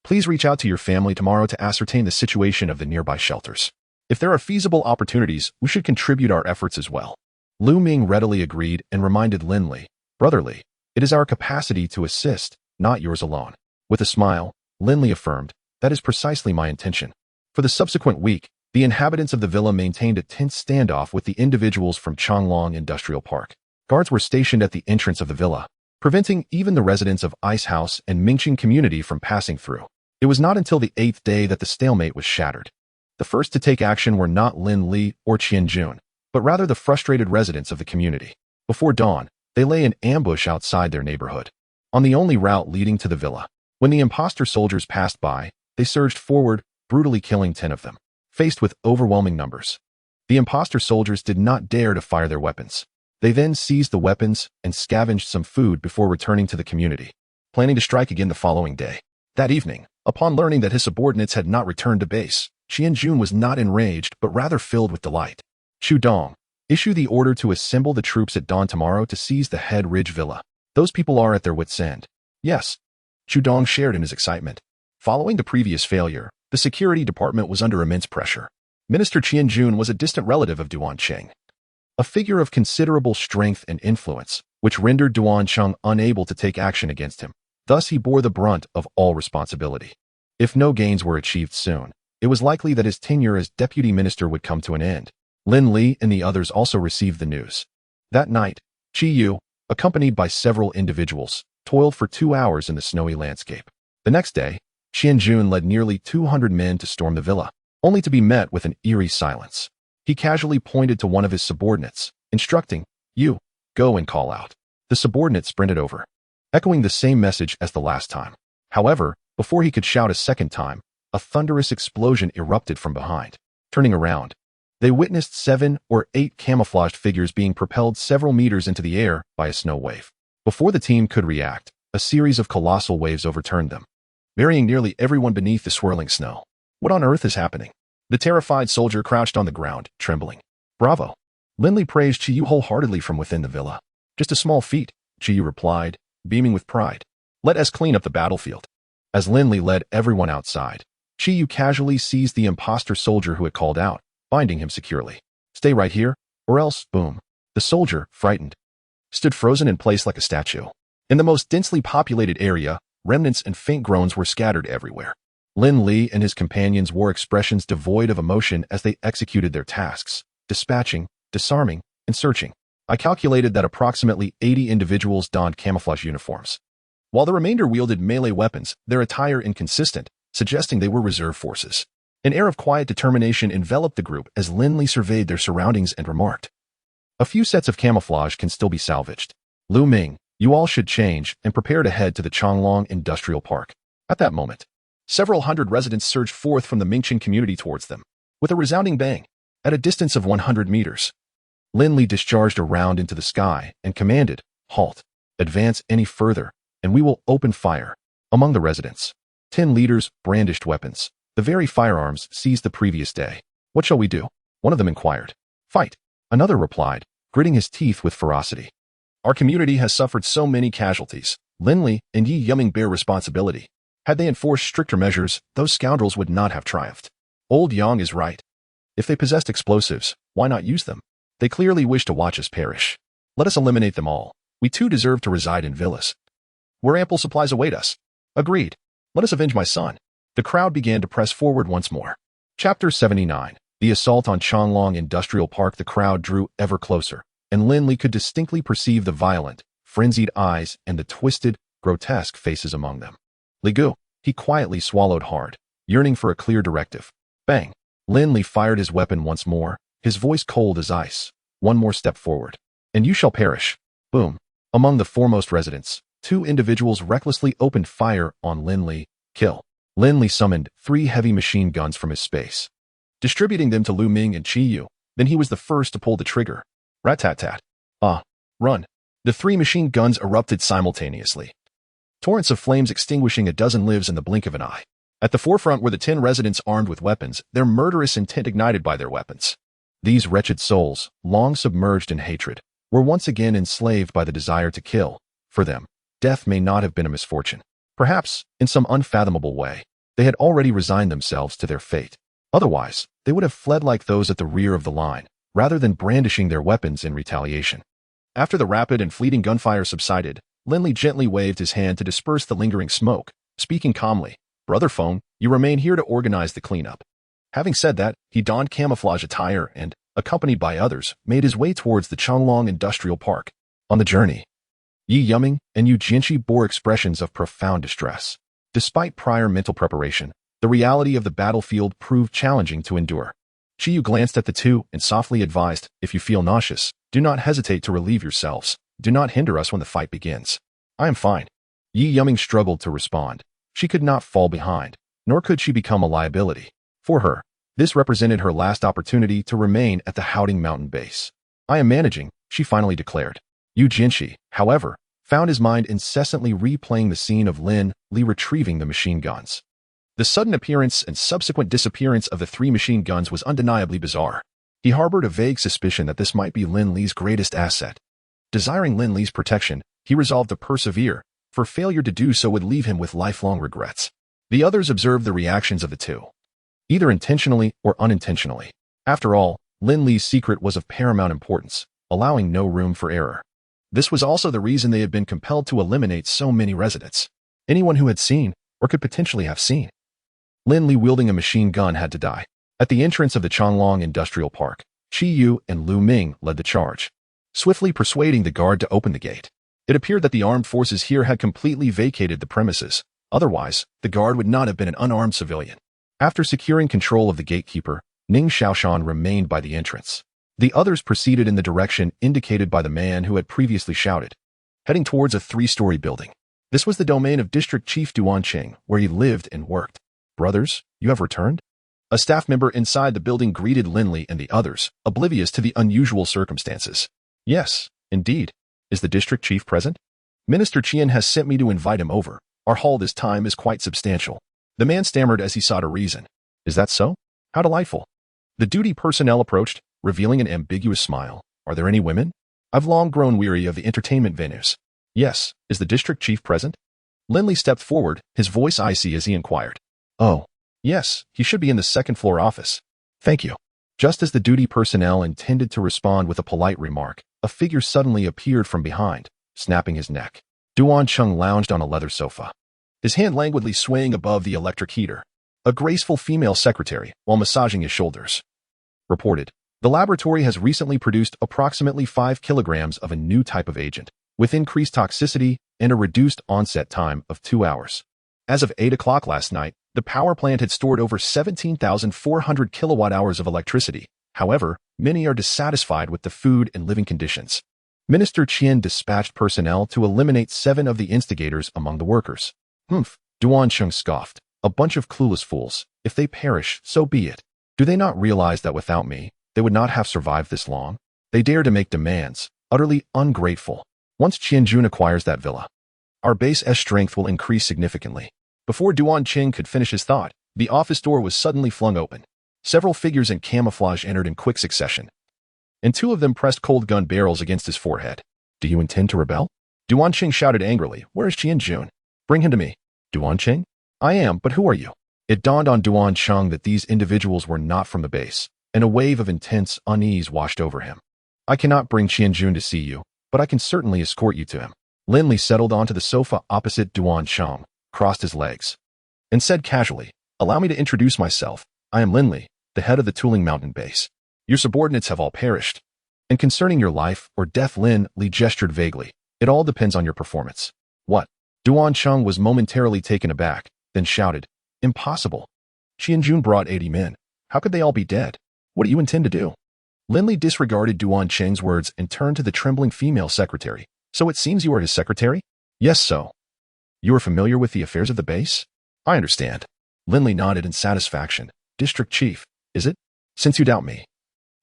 please reach out to your family tomorrow to ascertain the situation of the nearby shelters. If there are feasible opportunities, we should contribute our efforts as well. Lu Ming readily agreed and reminded Lin Li, brotherly, it is our capacity to assist, not yours alone. With a smile, Lin Li affirmed, that is precisely my intention. For the subsequent week, the inhabitants of the villa maintained a tense standoff with the individuals from Changlong Industrial Park. Guards were stationed at the entrance of the villa, preventing even the residents of Ice House and Mingqing community from passing through. It was not until the 8th day that the stalemate was shattered. The first to take action were not Lin Li or Qian Jun, but rather the frustrated residents of the community. Before dawn, they lay in ambush outside their neighborhood, on the only route leading to the villa. When the imposter soldiers passed by, they surged forward, brutally killing 10 of them. Faced with overwhelming numbers, the imposter soldiers did not dare to fire their weapons. They then seized the weapons and scavenged some food before returning to the community, planning to strike again the following day. That evening, upon learning that his subordinates had not returned to base, Qian Jun was not enraged but rather filled with delight. Chu Dong, issue the order to assemble the troops at dawn tomorrow to seize the Head Ridge Villa. Those people are at their wits' end. Yes. Chu Dong shared in his excitement. Following the previous failure, the security department was under immense pressure. Minister Qian Jun was a distant relative of Duan Cheng, a figure of considerable strength and influence, which rendered Duan Cheng unable to take action against him. Thus he bore the brunt of all responsibility. If no gains were achieved soon, it was likely that his tenure as deputy minister would come to an end. Lin Li and the others also received the news. That night, Qiyu, accompanied by several individuals, toiled for 2 hours in the snowy landscape. The next day, Qian Jun led nearly 200 men to storm the villa, only to be met with an eerie silence. He casually pointed to one of his subordinates, instructing, "You, go and call out." The subordinate sprinted over, echoing the same message as the last time. However, before he could shout a second time, a thunderous explosion erupted from behind. Turning around, they witnessed 7 or 8 camouflaged figures being propelled several meters into the air by a snow wave. Before the team could react, a series of colossal waves overturned them, burying nearly everyone beneath the swirling snow. What on earth is happening? The terrified soldier crouched on the ground, trembling. Bravo! Lin Li praised Qiyu wholeheartedly from within the villa. Just a small feat, Qiyu replied, beaming with pride. Let us clean up the battlefield. As Lin Li led everyone outside, Qiyu casually seized the imposter soldier who had called out, binding him securely. Stay right here, or else, boom. The soldier, frightened, stood frozen in place like a statue. In the most densely populated area, remnants and faint groans were scattered everywhere. Lin Li and his companions wore expressions devoid of emotion as they executed their tasks, dispatching, disarming, and searching. I calculated that approximately 80 individuals donned camouflage uniforms, while the remainder wielded melee weapons, their attire inconsistent, suggesting they were reserve forces. An air of quiet determination enveloped the group as Lin Li surveyed their surroundings and remarked, "A few sets of camouflage can still be salvaged. Lu Ming, you all should change and prepare to head to the Changlong Industrial Park." At that moment, several hundred residents surged forth from the Mingqing community towards them. With a resounding bang, at a distance of 100 meters, Lin Li discharged a round into the sky and commanded, "Halt. Advance any further, and we will open fire." Among the residents, 10 leaders brandished weapons, the very firearms seized the previous day. "What shall we do?" one of them inquired. "Fight," another replied, gritting his teeth with ferocity. "Our community has suffered so many casualties. Lin Li and Yi Yuming bear responsibility. Had they enforced stricter measures, those scoundrels would not have triumphed. Old Yang is right. If they possessed explosives, why not use them? They clearly wish to watch us perish. Let us eliminate them all. We too deserve to reside in villas, where ample supplies await us." "Agreed. Let us avenge my son." The crowd began to press forward once more. Chapter 79. The assault on Changlong Industrial Park. The crowd drew ever closer, and Lin Li could distinctly perceive the violent, frenzied eyes and the twisted, grotesque faces among them. "Li Gu," he quietly swallowed hard, yearning for a clear directive. Bang! Lin Li fired his weapon once more, his voice cold as ice. "One more step forward, and you shall perish." Boom! Among the foremost residents, 2 individuals recklessly opened fire on Lin Li. Kill. Lin Li summoned 3 heavy machine guns from his space, distributing them to Lu Ming and Qi Yu. Then he was the first to pull the trigger. Rat-tat-tat. "Ah! Run!" The 3 machine guns erupted simultaneously, torrents of flames extinguishing a dozen lives in the blink of an eye. At the forefront were the 10 residents armed with weapons, their murderous intent ignited by their weapons. These wretched souls, long submerged in hatred, were once again enslaved by the desire to kill. For them, death may not have been a misfortune. Perhaps, in some unfathomable way, they had already resigned themselves to their fate. Otherwise, they would have fled like those at the rear of the line, rather than brandishing their weapons in retaliation. After the rapid and fleeting gunfire subsided, Lin Li gently waved his hand to disperse the lingering smoke, speaking calmly. "Brother Feng, you remain here to organize the cleanup." Having said that, he donned camouflage attire and, accompanied by others, made his way towards the Changlong Industrial Park. On the journey, Yi Yuming and Yu Jianqi bore expressions of profound distress. Despite prior mental preparation, the reality of the battlefield proved challenging to endure. Qi Yu glanced at the two and softly advised, "If you feel nauseous, do not hesitate to relieve yourselves. Do not hinder us when the fight begins." "I am fine." Yi Yuming struggled to respond. She could not fall behind, nor could she become a liability. For her, this represented her last opportunity to remain at the Howding Mountain base. "I am managing," she finally declared. Yu Jianqi, however, found his mind incessantly replaying the scene of Lin Li retrieving the machine guns. The sudden appearance and subsequent disappearance of the 3 machine guns was undeniably bizarre. He harbored a vague suspicion that this might be Lin Li's greatest asset. Desiring Lin Li's protection, he resolved to persevere, for failure to do so would leave him with lifelong regrets. The others observed the reactions of the two, either intentionally or unintentionally. After all, Lin Li's secret was of paramount importance, allowing no room for error. This was also the reason they had been compelled to eliminate so many residents. Anyone who had seen, or could potentially have seen, Lin Li wielding a machine gun had to die. At the entrance of the Changlong Industrial Park, Qi Yu and Lu Ming led the charge, swiftly persuading the guard to open the gate. It appeared that the armed forces here had completely vacated the premises. Otherwise, the guard would not have been an unarmed civilian. After securing control of the gatekeeper, Ning Xiaoshan remained by the entrance. The others proceeded in the direction indicated by the man who had previously shouted, heading towards a 3-story building. This was the domain of District Chief Duan Qing, where he lived and worked. "Brothers, you have returned?" A staff member inside the building greeted Lin Li and the others, oblivious to the unusual circumstances. "Yes, indeed. Is the district chief present?" "Minister Qian has sent me to invite him over. Our haul this time is quite substantial." The man stammered as he sought a reason. "Is that so? How delightful." The duty personnel approached, revealing an ambiguous smile. "Are there any women? I've long grown weary of the entertainment venues." "Yes, is the district chief present?" Lin Li stepped forward, his voice icy as he inquired. "Oh, yes, he should be in the 2nd-floor office." "Thank you." Just as the duty personnel intended to respond with a polite remark, a figure suddenly appeared from behind, snapping his neck. Duan Cheng lounged on a leather sofa, his hand languidly swaying above the electric heater. A graceful female secretary, while massaging his shoulders, reported, "The laboratory has recently produced approximately 5 kilograms of a new type of agent, with increased toxicity and a reduced onset time of 2 hours. As of 8 o'clock last night, the power plant had stored over 17,400 kilowatt-hours of electricity. However, many are dissatisfied with the food and living conditions." Minister Qian dispatched personnel to eliminate 7 of the instigators among the workers. "Humph," Duan Cheng scoffed. "A bunch of clueless fools. If they perish, so be it." Do they not realize that without me, they would not have survived this long? They dare to make demands, utterly ungrateful. Once Qianjun acquires that villa, our base's strength will increase significantly. Before Duan Qing could finish his thought, the office door was suddenly flung open. Several figures in camouflage entered in quick succession, and two of them pressed cold gun barrels against his forehead. Do you intend to rebel? Duan Qing shouted angrily. Where is Qianjun? Bring him to me. Duan Qing? I am, but who are you? It dawned on Duan Qing that these individuals were not from the base, and a wave of intense unease washed over him. I cannot bring Qianjun to see you, but I can certainly escort you to him. Lin Li settled onto the sofa opposite Duan Qing, crossed his legs, and said casually, Allow me to introduce myself. I am Lin Li, the head of the Tuling Mountain base. Your subordinates have all perished. And concerning your life or death, Lin Li gestured vaguely. It all depends on your performance. What? Duan Qing was momentarily taken aback, then shouted, Impossible. Qianjun brought 80 men. How could they all be dead? What do you intend to do? Lin Li disregarded Duan Qing's words and turned to the trembling female secretary. So it seems you are his secretary? Yes, so. You are familiar with the affairs of the base? I understand. Lin Li nodded in satisfaction. District Chief, is it? Since you doubt me,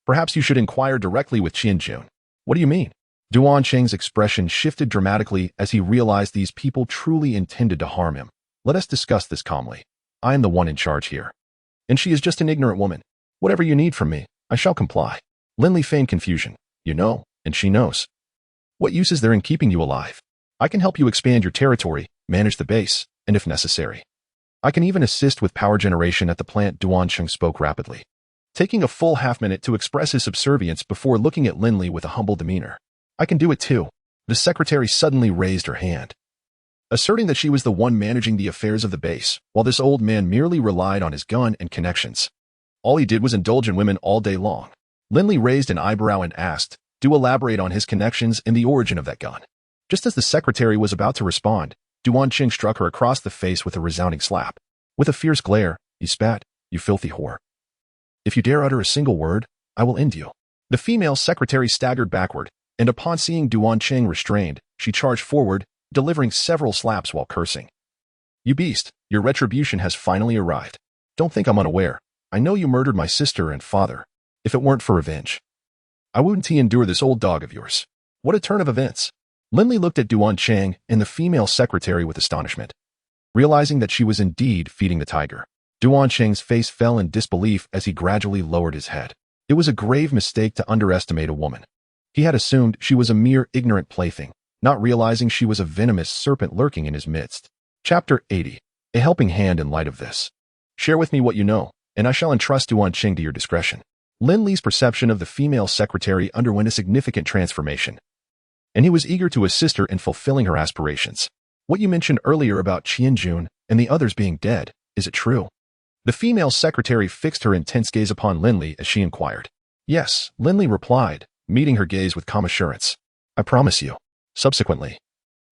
perhaps you should inquire directly with Qianjun. What do you mean? Duan Qing's expression shifted dramatically as he realized these people truly intended to harm him. Let us discuss this calmly. I am the one in charge here. And she is just an ignorant woman. Whatever you need from me, I shall comply. Lin Li feigned confusion. You know, and she knows. What use is there in keeping you alive? I can help you expand your territory, manage the base, and if necessary, I can even assist with power generation at the plant. Duan Qing spoke rapidly, taking a full half-minute to express his subservience before looking at Lin Li with a humble demeanor. I can do it too. The secretary suddenly raised her hand, asserting that she was the one managing the affairs of the base, while this old man merely relied on his gun and connections. All he did was indulge in women all day long. Lin Li raised an eyebrow and asked, to elaborate on his connections and the origin of that gun. Just as the secretary was about to respond, Duan Qing struck her across the face with a resounding slap. With a fierce glare, he spat, You filthy whore. If you dare utter a single word, I will end you. The female secretary staggered backward, and upon seeing Duan Qing restrained, she charged forward, delivering several slaps while cursing. You beast, your retribution has finally arrived. Don't think I'm unaware. I know you murdered my sister and father. If it weren't for revenge, I wouldn't endure this old dog of yours. What a turn of events. Lin Li looked at Duan Qing and the female secretary with astonishment, realizing that she was indeed feeding the tiger. Duan Qing's face fell in disbelief as he gradually lowered his head. It was a grave mistake to underestimate a woman. He had assumed she was a mere ignorant plaything, not realizing she was a venomous serpent lurking in his midst. Chapter 80. A helping hand in light of this. Share with me what you know, and I shall entrust Duan Qing to your discretion. Lin Li's perception of the female secretary underwent a significant transformation, and he was eager to assist her in fulfilling her aspirations. What you mentioned earlier about Qianjun and the others being dead, is it true? The female secretary fixed her intense gaze upon Lin Li as she inquired. Yes, Lin Li replied, meeting her gaze with calm assurance. I promise you. Subsequently,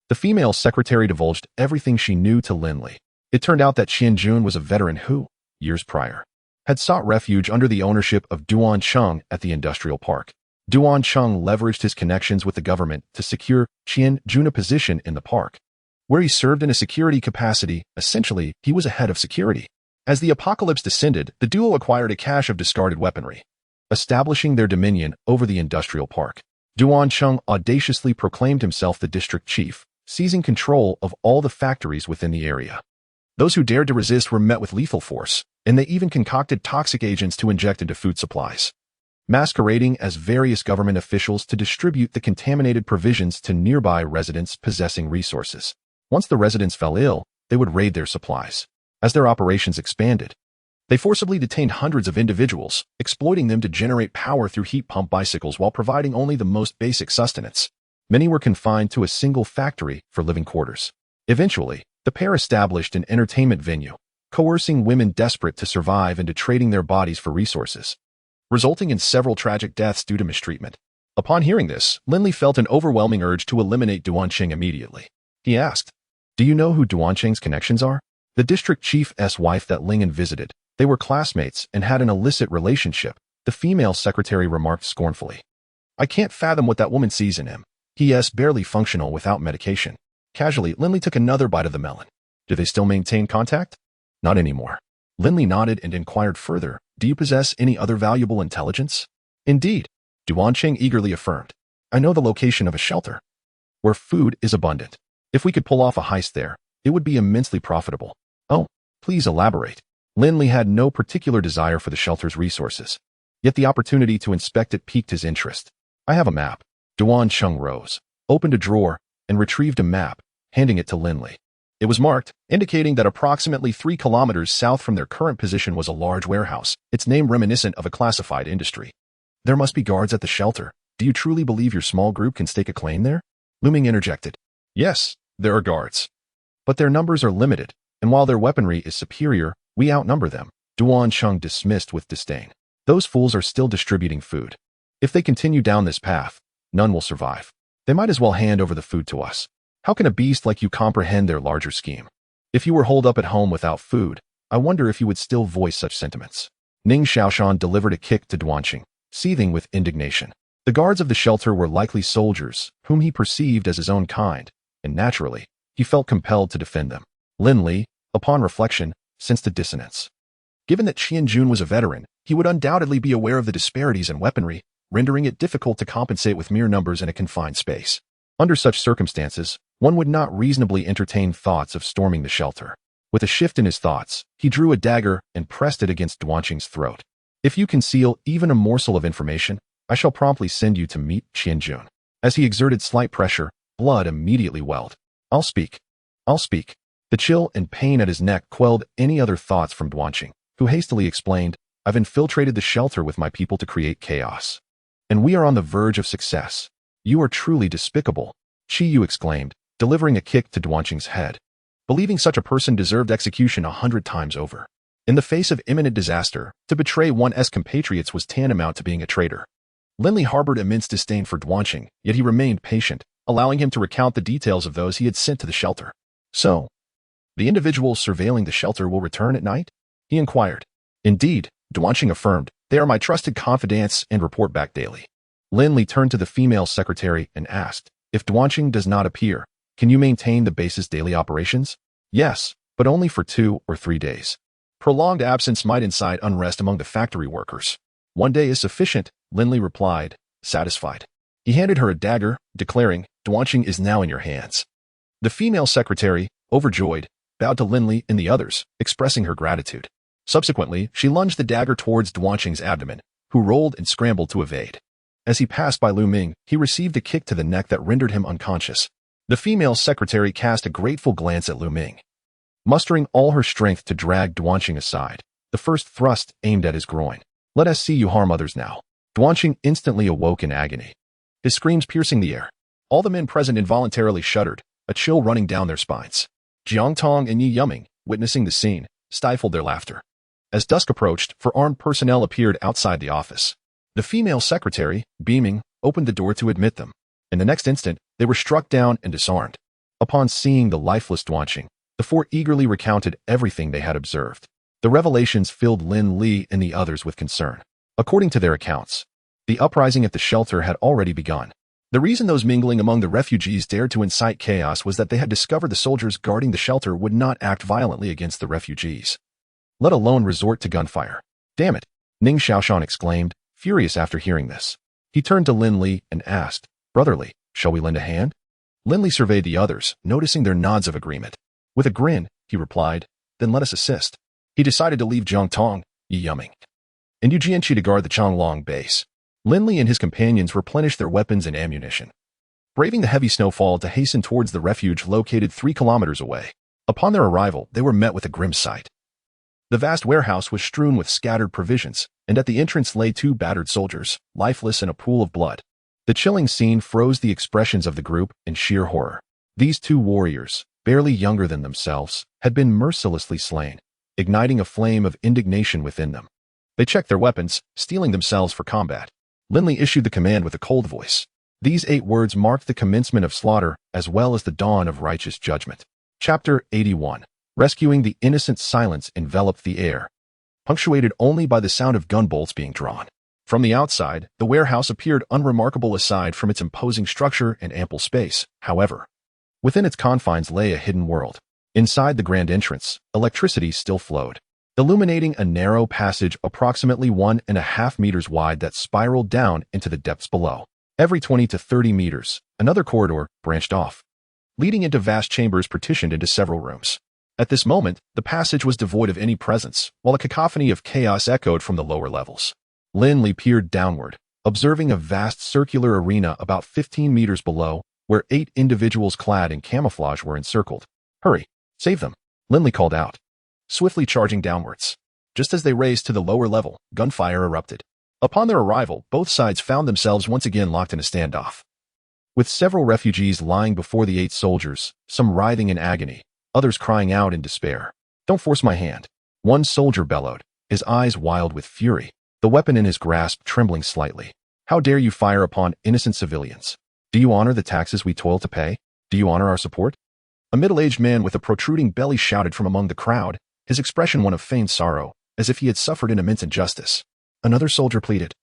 the female secretary divulged everything she knew to Lin Li. It turned out that Qianjun was a veteran who, years prior, had sought refuge under the ownership of Duan Qing at the industrial park. Duan Qing leveraged his connections with the government to secure Qianjun a position in the park, where he served in a security capacity. Essentially, he was a head of security. As the apocalypse descended, the duo acquired a cache of discarded weaponry, establishing their dominion over the industrial park. Duan Qing audaciously proclaimed himself the district chief, seizing control of all the factories within the area. Those who dared to resist were met with lethal force, and they even concocted toxic agents to inject into food supplies, masquerading as various government officials to distribute the contaminated provisions to nearby residents possessing resources. Once the residents fell ill, they would raid their supplies. As their operations expanded, they forcibly detained hundreds of individuals, exploiting them to generate power through heat pump bicycles while providing only the most basic sustenance. Many were confined to a single factory for living quarters. Eventually, the pair established an entertainment venue, coercing women desperate to survive into trading their bodies for resources, resulting in several tragic deaths due to mistreatment. Upon hearing this, Lin Li felt an overwhelming urge to eliminate Duan Qing immediately. He asked, Do you know who Duan Qing's connections are? The district chief's wife that Ling visited. They were classmates and had an illicit relationship, the female secretary remarked scornfully. I can't fathom what that woman sees in him. He is barely functional without medication. Casually, Lin Li took another bite of the melon. Do they still maintain contact? Not anymore. Lin Li nodded and inquired further, "Do you possess any other valuable intelligence?" "Indeed," Duanqing eagerly affirmed. "I know the location of a shelter where food is abundant. If we could pull off a heist there, it would be immensely profitable." "Oh, please elaborate." Lin Li had no particular desire for the shelter's resources, yet the opportunity to inspect it piqued his interest. "I have a map." Duanqing rose, opened a drawer, and retrieved a map, handing it to Lin Li. It was marked, indicating that approximately 3 kilometers south from their current position was a large warehouse, its name reminiscent of a classified industry. "There must be guards at the shelter. Do you truly believe your small group can stake a claim there?" Lu Ming interjected. "Yes, there are guards. But their numbers are limited, and while their weaponry is superior, we outnumber them." Duanqing dismissed with disdain. "Those fools are still distributing food. If they continue down this path, none will survive. They might as well hand over the food to us. How can a beast like you comprehend their larger scheme? If you were holed up at home without food, I wonder if you would still voice such sentiments." Ning Xiaoshan delivered a kick to Duanqing, seething with indignation. The guards of the shelter were likely soldiers, whom he perceived as his own kind, and naturally, he felt compelled to defend them. Lin Li, upon reflection, sensed a dissonance. Given that Qianjun was a veteran, he would undoubtedly be aware of the disparities in weaponry, rendering it difficult to compensate with mere numbers in a confined space. Under such circumstances, one would not reasonably entertain thoughts of storming the shelter. With a shift in his thoughts, he drew a dagger and pressed it against Duanqing's throat. "If you conceal even a morsel of information, I shall promptly send you to meet Qianjun." As he exerted slight pressure, blood immediately welled. I'll speak. The chill and pain at his neck quelled any other thoughts from Duanqing, who hastily explained, "I've infiltrated the shelter with my people to create chaos. And we are on the verge of success." "You are truly despicable," Qi Yu exclaimed, delivering a kick to Duanqing's head. Believing such a person deserved execution 100 times over. In the face of imminent disaster, to betray one's compatriots was tantamount to being a traitor. Lin Li harbored immense disdain for Duanqing, yet he remained patient, allowing him to recount the details of those he had sent to the shelter. "So, the individuals surveilling the shelter will return at night?" he inquired. "Indeed," Duanqing affirmed. "They are my trusted confidants and report back daily." Lin Li turned to the female secretary and asked, "If Duanqing does not appear, can you maintain the base's daily operations?" "Yes, but only for 2 or 3 days. Prolonged absence might incite unrest among the factory workers." "1 day is sufficient," Lin Li replied, satisfied. He handed her a dagger, declaring, "Duanqing is now in your hands." The female secretary, overjoyed, bowed to Lin Li and the others, expressing her gratitude. Subsequently, she lunged the dagger towards Duanqing's abdomen, who rolled and scrambled to evade. As he passed by Lu Ming, he received a kick to the neck that rendered him unconscious. The female secretary cast a grateful glance at Lu Ming. Mustering all her strength to drag Duanqing aside, the first thrust aimed at his groin. "Let us see you harm others now." Duanqing instantly awoke in agony, his screams piercing the air. All the men present involuntarily shuddered, a chill running down their spines. Jiang Tong and Yi Yuming, witnessing the scene, stifled their laughter. As dusk approached, armed personnel appeared outside the office. The female secretary, beaming, opened the door to admit them. In the next instant, they were struck down and disarmed. Upon seeing the lifeless Duanqing, the 4 eagerly recounted everything they had observed. The revelations filled Lin Li and the others with concern. According to their accounts, the uprising at the shelter had already begun. The reason those mingling among the refugees dared to incite chaos was that they had discovered the soldiers guarding the shelter would not act violently against the refugees, let alone resort to gunfire. "Damn it," Ning Xiaoshan exclaimed, furious after hearing this. He turned to Lin Li and asked, "Brotherly, shall we lend a hand?" Lin Li surveyed the others, noticing their nods of agreement. With a grin, he replied, "Then let us assist." He decided to leave Jiang Tong, Yi Yuming, and Yu Jianqi to guard the Changlong base. Lin Li and his companions replenished their weapons and ammunition, braving the heavy snowfall to hasten towards the refuge located 3 kilometers away. Upon their arrival, they were met with a grim sight. The vast warehouse was strewn with scattered provisions, and at the entrance lay 2 battered soldiers, lifeless in a pool of blood. The chilling scene froze the expressions of the group in sheer horror. These 2 warriors, barely younger than themselves, had been mercilessly slain, igniting a flame of indignation within them. They checked their weapons, steeling themselves for combat. Lin Li issued the command with a cold voice. These 8 words marked the commencement of slaughter as well as the dawn of righteous judgment. Chapter 81. Rescuing the innocent. Silence enveloped the air, punctuated only by the sound of gunbolts being drawn. From the outside, the warehouse appeared unremarkable aside from its imposing structure and ample space. However, within its confines lay a hidden world. Inside the grand entrance, electricity still flowed. illuminating a narrow passage approximately 1.5 meters wide that spiraled down into the depths below. Every 20 to 30 meters, another corridor branched off, leading into vast chambers partitioned into several rooms. At this moment, the passage was devoid of any presence, while a cacophony of chaos echoed from the lower levels. Lin Li peered downward, observing a vast circular arena about 15 meters below, where 8 individuals clad in camouflage were encircled. "Hurry, save them," Lin Li called out, swiftly charging downwards. Just as they raced to the lower level, gunfire erupted. Upon their arrival, both sides found themselves once again locked in a standoff. With several refugees lying before the 8 soldiers, some writhing in agony, others crying out in despair. "Don't force my hand," one soldier bellowed, his eyes wild with fury, the weapon in his grasp trembling slightly. "How dare you fire upon innocent civilians? Do you honor the taxes we toil to pay? Do you honor our support?" A middle-aged man with a protruding belly shouted from among the crowd, his expression one of feigned sorrow, as if he had suffered an immense injustice. Another soldier pleaded,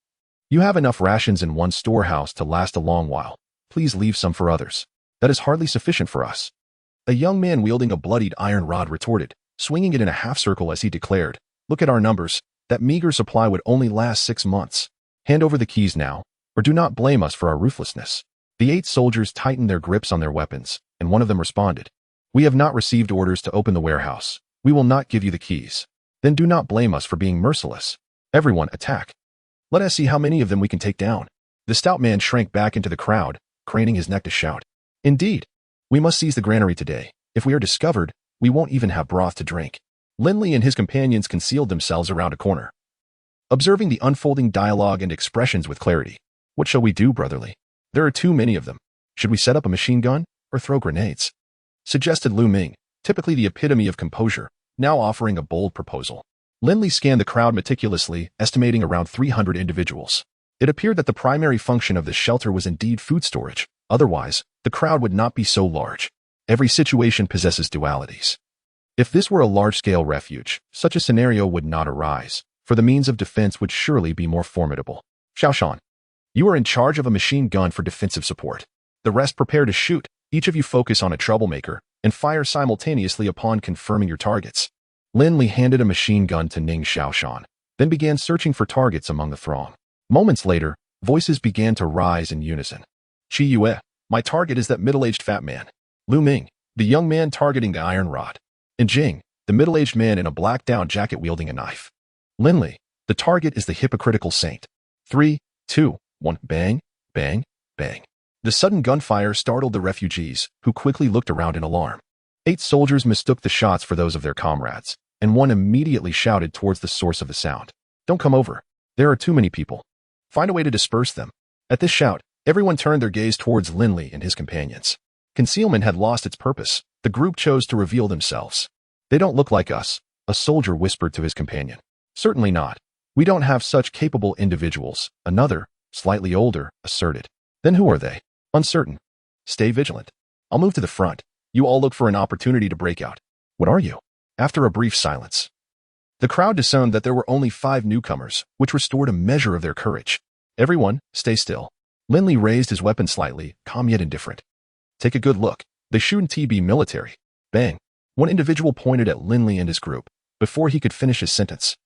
"You have enough rations in one storehouse to last a long while. Please leave some for others. That is hardly sufficient for us." A young man wielding a bloodied iron rod retorted, swinging it in a half-circle as he declared, "Look at our numbers. That meager supply would only last 6 months. Hand over the keys now, or do not blame us for our ruthlessness." The 8 soldiers tightened their grips on their weapons, and one of them responded, "We have not received orders to open the warehouse. We will not give you the keys. Then do not blame us for being merciless. Everyone, attack. Let us see how many of them we can take down." The stout man shrank back into the crowd, craning his neck to shout, "Indeed, we must seize the granary today. If we are discovered, we won't even have broth to drink." Lin Li and his companions concealed themselves around a corner, observing the unfolding dialogue and expressions with clarity. "What shall we do, brotherly? There are too many of them. Should we set up a machine gun or throw grenades?" suggested Lu Ming, typically the epitome of composure, now offering a bold proposal. Lin Li scanned the crowd meticulously, estimating around 300 individuals. It appeared that the primary function of the shelter was indeed food storage. Otherwise, the crowd would not be so large. Every situation possesses dualities. If this were a large-scale refuge, such a scenario would not arise, for the means of defense would surely be more formidable. "Xiaoshan, you are in charge of a machine gun for defensive support. The rest prepare to shoot. Each of you focus on a troublemaker, and fire simultaneously upon confirming your targets." Lin Li handed a machine gun to Ning Xiaoshan, then began searching for targets among the throng. Moments later, voices began to rise in unison. "Qi Yue, my target is that middle-aged fat man. Lu Ming, the young man targeting the iron rod. And Jing, the middle-aged man in a black down jacket wielding a knife. Lin Li, the target is the hypocritical saint. 3, 2, 1, bang, bang, bang." The sudden gunfire startled the refugees, who quickly looked around in alarm. 8 soldiers mistook the shots for those of their comrades, and one immediately shouted towards the source of the sound, "Don't come over. There are too many people. Find a way to disperse them." At this shout, everyone turned their gaze towards Lin Li and his companions. Concealment had lost its purpose. The group chose to reveal themselves. "They don't look like us," a soldier whispered to his companion. "Certainly not. We don't have such capable individuals," another, slightly older, asserted. "Then who are they?" "Uncertain. Stay vigilant. I'll move to the front. You all look for an opportunity to break out." "What are you?" After a brief silence, the crowd discerned that there were only 5 newcomers, which restored a measure of their courage. "Everyone, stay still." Lin Li raised his weapon slightly, calm yet indifferent. "Take a good look. They shouldn't be military." Bang. One individual pointed at Lin Li and his group. Before he could finish his sentence,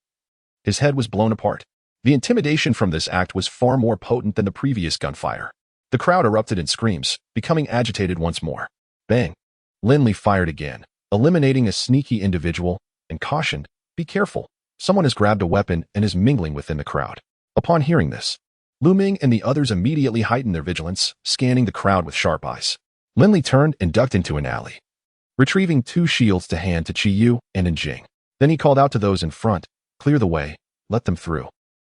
his head was blown apart. The intimidation from this act was far more potent than the previous gunfire. The crowd erupted in screams, becoming agitated once more. Bang. Lin Li fired again, eliminating a sneaky individual, and cautioned, "Be careful. Someone has grabbed a weapon and is mingling within the crowd." Upon hearing this, Lu Ming and the others immediately heightened their vigilance, scanning the crowd with sharp eyes. Lin Li turned and ducked into an alley, retrieving 2 shields to hand to Qi Yu and Jing. Then he called out to those in front, "Clear the way, let them through."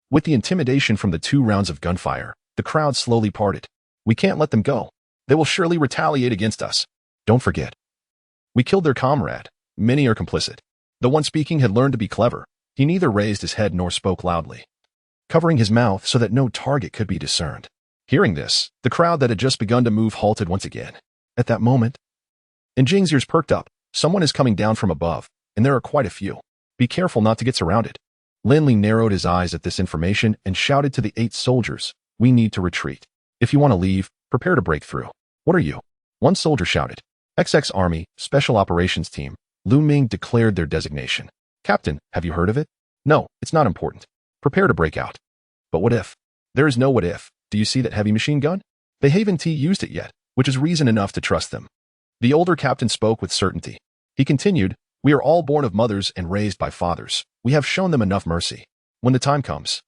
With the intimidation from the 2 rounds of gunfire, the crowd slowly parted. "We can't let them go. They will surely retaliate against us. Don't forget, we killed their comrade. Many are complicit." The one speaking had learned to be clever. He neither raised his head nor spoke loudly, covering his mouth so that no target could be discerned. Hearing this, the crowd that had just begun to move halted once again. At that moment, Jing's ears perked up. Someone is coming down from above, and there are quite a few. Be careful not to get surrounded. Lin Li narrowed his eyes at this information and shouted to the 8 soldiers, "We need to retreat. If you want to leave, prepare to break through." "What are you?" One soldier shouted. XX Army, Special Operations Team. Lu Ming declared their designation. Captain, have you heard of it? No, it's not important. Prepare to break out. But what if? There is no what if. Do you see that heavy machine gun? They haven't used it yet, which is reason enough to trust them. The older captain spoke with certainty. He continued, we are all born of mothers and raised by fathers. We have shown them enough mercy. When the time comes,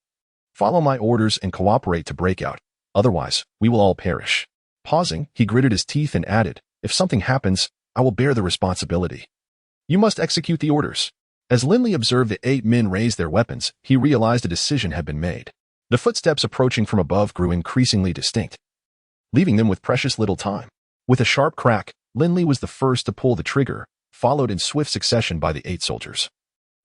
follow my orders and cooperate to break out. Otherwise, we will all perish. Pausing, he gritted his teeth and added, if something happens, I will bear the responsibility. You must execute the orders. As Lin Li observed the 8 men raise their weapons, he realized a decision had been made. The footsteps approaching from above grew increasingly distinct, leaving them with precious little time. With a sharp crack, Lin Li was the first to pull the trigger, followed in swift succession by the 8 soldiers,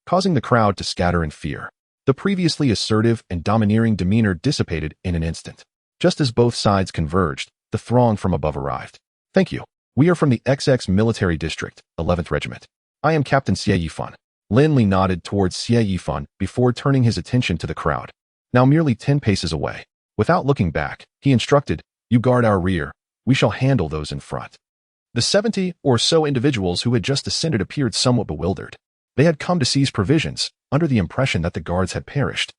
causing the crowd to scatter in fear. The previously assertive and domineering demeanor dissipated in an instant. Just as both sides converged, the throng from above arrived. Thank you. We are from the XX Military District, 11th Regiment. I am Captain Xie Yifan. Lin Li nodded towards Xie Yifan before turning his attention to the crowd, now merely 10 paces away. Without looking back, he instructed, you guard our rear. We shall handle those in front. The 70 or so individuals who had just descended appeared somewhat bewildered. They had come to seize provisions, under the impression that the guards had perished,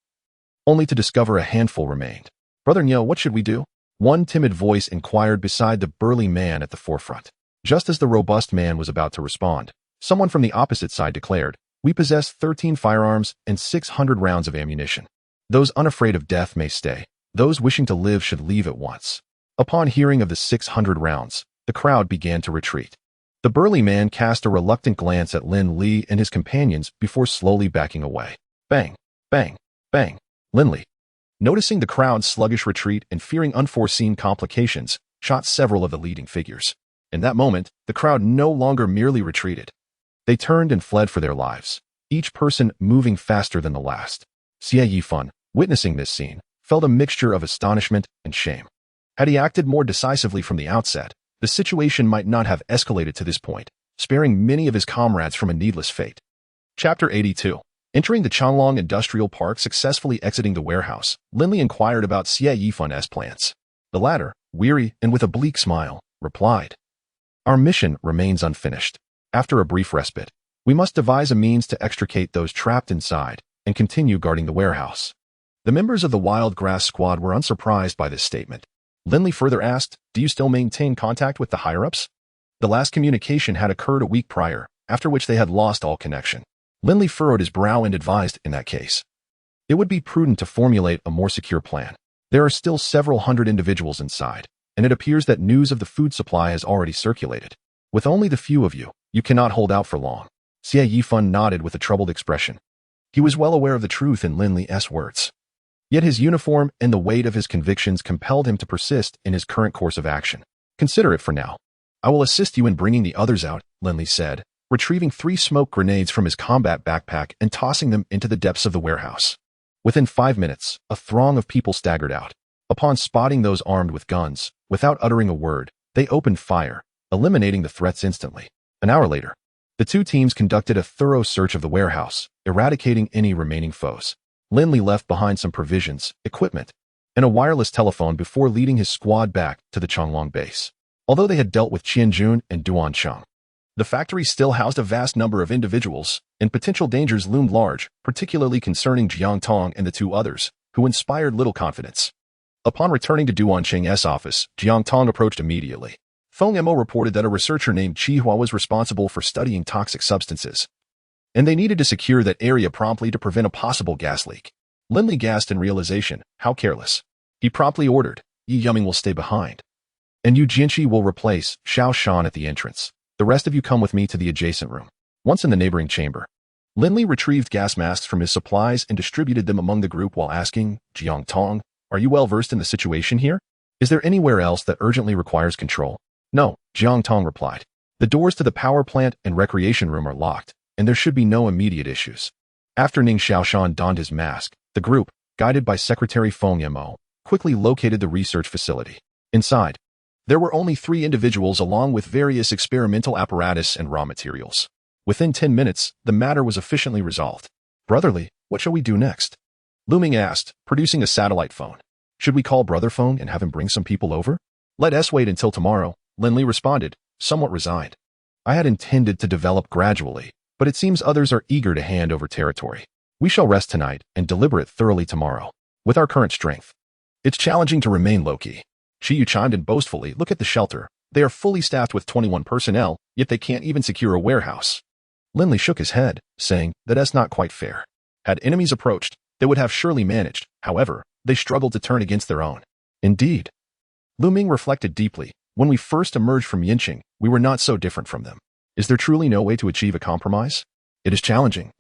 only to discover a handful remained. Brother Nyo, what should we do? One timid voice inquired beside the burly man at the forefront. Just as the robust man was about to respond, someone from the opposite side declared, we possess 13 firearms and 600 rounds of ammunition. Those unafraid of death may stay. Those wishing to live should leave at once. Upon hearing of the 600 rounds, the crowd began to retreat. The burly man cast a reluctant glance at Lin Li and his companions before slowly backing away. Bang, bang, bang. Lin Li, noticing the crowd's sluggish retreat and fearing unforeseen complications, shot several of the leading figures. In that moment, the crowd no longer merely retreated. They turned and fled for their lives, each person moving faster than the last. Xie Yifan, witnessing this scene, felt a mixture of astonishment and shame. Had he acted more decisively from the outset, the situation might not have escalated to this point, sparing many of his comrades from a needless fate. Chapter 82. Entering the Changlong Industrial Park, successfully exiting the warehouse, Lin Li inquired about Xie Yifan's plans. The latter, weary and with a bleak smile, replied, our mission remains unfinished. After a brief respite, we must devise a means to extricate those trapped inside and continue guarding the warehouse. The members of the Wild Grass Squad were unsurprised by this statement. Lin Li further asked, do you still maintain contact with the higher-ups? The last communication had occurred a week prior, after which they had lost all connection. Lin Li furrowed his brow and advised, in that case, it would be prudent to formulate a more secure plan. There are still several hundred individuals inside, and it appears that news of the food supply has already circulated. With only the few of you, you cannot hold out for long. Xie Yifan nodded with a troubled expression. He was well aware of the truth in Lin Li's words. Yet his uniform and the weight of his convictions compelled him to persist in his current course of action. Consider it for now. I will assist you in bringing the others out, Lin Li said, retrieving 3 smoke grenades from his combat backpack and tossing them into the depths of the warehouse. Within 5 minutes, a throng of people staggered out. Upon spotting those armed with guns, without uttering a word, they opened fire, eliminating the threats instantly. An hour later, the 2 teams conducted a thorough search of the warehouse, eradicating any remaining foes. Lin Li left behind some provisions, equipment, and a wireless telephone before leading his squad back to the Changlong base. Although they had dealt with Qianjun and Duancheng, the factory still housed a vast number of individuals, and potential dangers loomed large, particularly concerning Jiang Tong and the 2 others, who inspired little confidence. Upon returning to Duancheng's office, Jiang Tong approached immediately. Feng Mo reported that a researcher named Qi Hua was responsible for studying toxic substances, and they needed to secure that area promptly to prevent a possible gas leak. Lin Li gasped in realization. How careless. He promptly ordered, Yi Yuming will stay behind, and Yu Jianqi will replace Xiao Shan at the entrance. The rest of you come with me to the adjacent room. Once in the neighboring chamber, Lin Li retrieved gas masks from his supplies and distributed them among the group while asking, Jiang Tong, are you well versed in the situation here? Is there anywhere else that urgently requires control? No, Jiang Tong replied. The doors to the power plant and recreation room are locked, and there should be no immediate issues. After Ning Xiaoshan donned his mask, the group, guided by Secretary Feng Mo, quickly located the research facility. Inside, there were only 3 individuals along with various experimental apparatus and raw materials. Within 10 minutes, the matter was efficiently resolved. Brotherly, what shall we do next? Luming asked, producing a satellite phone. Should we call Brother Feng and have him bring some people over? Let us wait until tomorrow, Lin Li responded, somewhat resigned. I had intended to develop gradually, but it seems others are eager to hand over territory. We shall rest tonight and deliberate thoroughly tomorrow. With our current strength, it's challenging to remain low-key. Yu chimed in boastfully. Look at the shelter. They are fully staffed with 21 personnel, yet they can't even secure a warehouse. Lin Li shook his head, saying that that's not quite fair. Had enemies approached, they would have surely managed. However, they struggled to turn against their own. Indeed. Lu Ming reflected deeply. When we first emerged from Yinqing, we were not so different from them. Is there truly no way to achieve a compromise? It is challenging,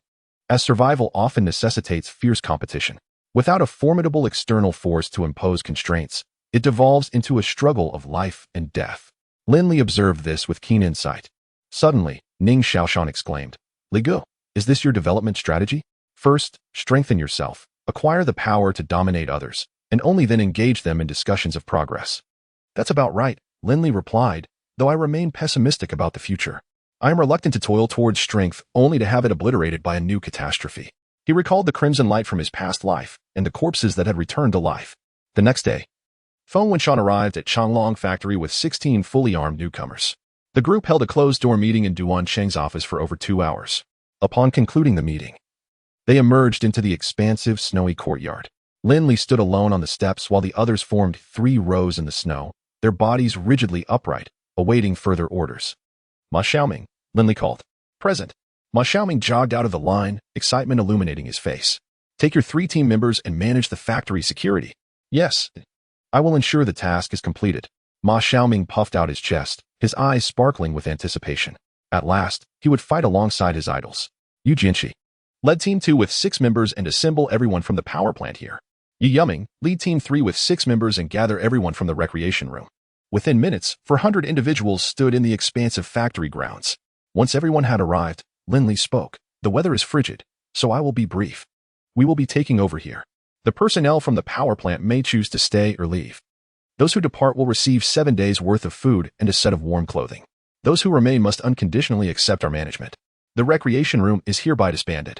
as survival often necessitates fierce competition. Without a formidable external force to impose constraints, it devolves into a struggle of life and death. Lin Li observed this with keen insight. Suddenly, Ning Xiaoshan exclaimed, Li Gu, is this your development strategy? First, strengthen yourself, acquire the power to dominate others, and only then engage them in discussions of progress. That's about right, Lin Li replied, though I remain pessimistic about the future. I am reluctant to toil towards strength only to have it obliterated by a new catastrophe. He recalled the crimson light from his past life and the corpses that had returned to life. The next day, Feng Wenshan arrived at Changlong Factory with 16 fully armed newcomers. The group held a closed-door meeting in Duan Cheng's office for over 2 hours. Upon concluding the meeting, they emerged into the expansive, snowy courtyard. Lin Li stood alone on the steps while the others formed 3 rows in the snow, their bodies rigidly upright, awaiting further orders. Ma Xiaoming, Lin Li called. Present. Ma Xiaoming jogged out of the line, excitement illuminating his face. Take your 3 team members and manage the factory security. Yes. I will ensure the task is completed. Ma Xiaoming puffed out his chest, his eyes sparkling with anticipation. At last, he would fight alongside his idols. Yu Jinshi. Lead Team 2 with 6 members and assemble everyone from the power plant here. Yi Yuming, lead Team 3 with 6 members and gather everyone from the recreation room. Within minutes, 400 individuals stood in the expansive factory grounds. Once everyone had arrived, Lin Li spoke. The weather is frigid, so I will be brief. We will be taking over here. The personnel from the power plant may choose to stay or leave. Those who depart will receive 7 days' worth of food and a set of warm clothing. Those who remain must unconditionally accept our management. The recreation room is hereby disbanded.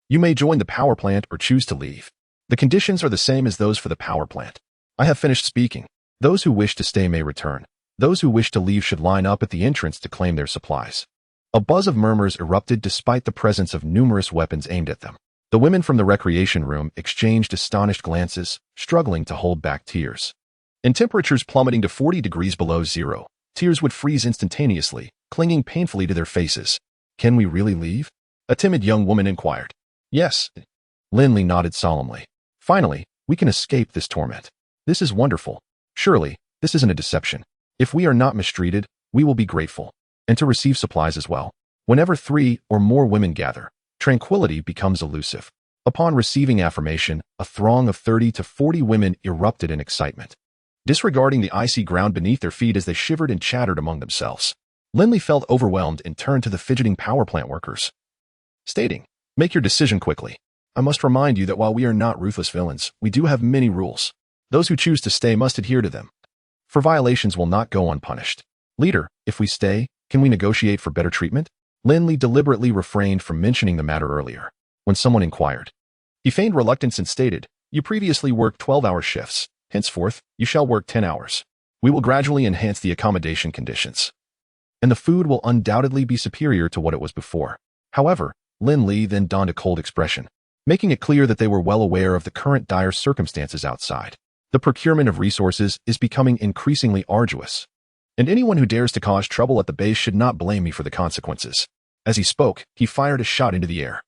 You may join the power plant or choose to leave. The conditions are the same as those for the power plant. I have finished speaking. Those who wish to stay may return. Those who wish to leave should line up at the entrance to claim their supplies. A buzz of murmurs erupted despite the presence of numerous weapons aimed at them. The women from the recreation room exchanged astonished glances, struggling to hold back tears. In temperatures plummeting to 40 degrees below zero, tears would freeze instantaneously, clinging painfully to their faces. Can we really leave? A timid young woman inquired. Yes. Lin Li nodded solemnly. Finally, we can escape this torment. This is wonderful. Surely, this isn't a deception. If we are not mistreated, we will be grateful. And to receive supplies as well. Whenever 3 or more women gather, tranquility becomes elusive. Upon receiving affirmation, a throng of 30 to 40 women erupted in excitement, disregarding the icy ground beneath their feet as they shivered and chattered among themselves. Lin Li felt overwhelmed and turned to the fidgeting power plant workers, stating, Make your decision quickly. I must remind you that while we are not ruthless villains, we do have many rules. Those who choose to stay must adhere to them, for violations will not go unpunished. Leader, if we stay, can we negotiate for better treatment? Lin Li deliberately refrained from mentioning the matter earlier. When someone inquired, he feigned reluctance and stated, You previously worked 12-hour shifts. Henceforth, you shall work 10 hours. We will gradually enhance the accommodation conditions, and the food will undoubtedly be superior to what it was before. However, Lin Li then donned a cold expression, making it clear that they were well aware of the current dire circumstances outside. The procurement of resources is becoming increasingly arduous, and anyone who dares to cause trouble at the base should not blame me for the consequences. As he spoke, he fired a shot into the air,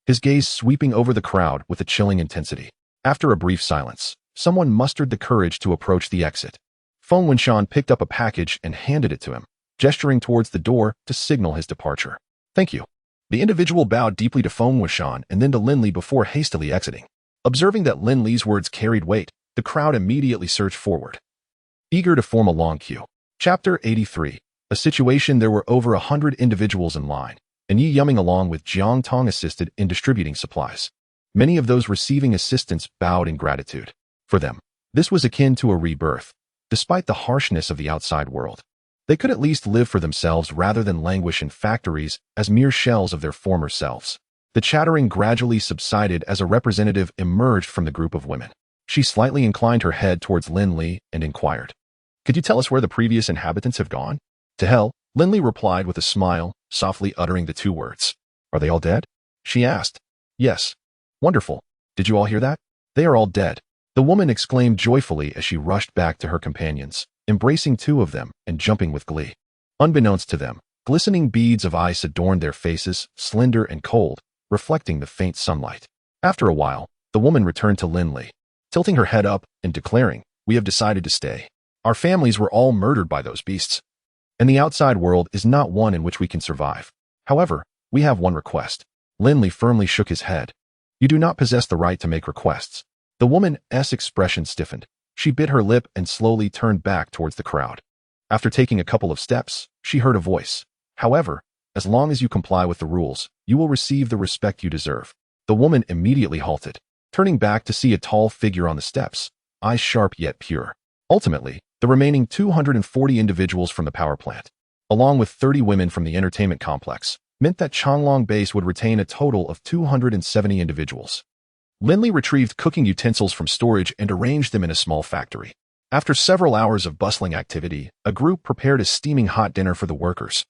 his gaze sweeping over the crowd with a chilling intensity. After a brief silence, someone mustered the courage to approach the exit. Feng Wenshan picked up a package and handed it to him, gesturing towards the door to signal his departure. Thank you. The individual bowed deeply to Feng Wenshan and then to Lin Li before hastily exiting. Observing that Lin Li's words carried weight, the crowd immediately surged forward, eager to form a long queue. Chapter 83. A situation. There were over 100 individuals in line, and Yi Yuming along with Jiang Tong assisted in distributing supplies. Many of those receiving assistance bowed in gratitude. For them, this was akin to a rebirth. Despite the harshness of the outside world, they could at least live for themselves rather than languish in factories as mere shells of their former selves. The chattering gradually subsided as a representative emerged from the group of women. She slightly inclined her head towards Lin Li and inquired, Could you tell us where the previous inhabitants have gone? To hell, Lin Li replied with a smile, softly uttering the 2 words. Are they all dead? She asked. Yes. Wonderful. Did you all hear that? They are all dead. The woman exclaimed joyfully as she rushed back to her companions, embracing two of them and jumping with glee. Unbeknownst to them, glistening beads of ice adorned their faces, slender and cold, reflecting the faint sunlight. After a while, the woman returned to Lin Li, tilting her head up and declaring, "We have decided to stay. Our families were all murdered by those beasts, and the outside world is not one in which we can survive. However, we have one request." Lin Li firmly shook his head. "You do not possess the right to make requests." The woman's expression stiffened. She bit her lip and slowly turned back towards the crowd. After taking a couple of steps, she heard a voice. "However, as long as you comply with the rules, you will receive the respect you deserve." The woman immediately halted, turning back to see a tall figure on the steps, eyes sharp yet pure. Ultimately, the remaining 240 individuals from the power plant, along with 30 women from the entertainment complex, meant that Changlong Base would retain a total of 270 individuals. Lin Li retrieved cooking utensils from storage and arranged them in a small factory. After several hours of bustling activity, a group prepared a steaming hot dinner for the workers.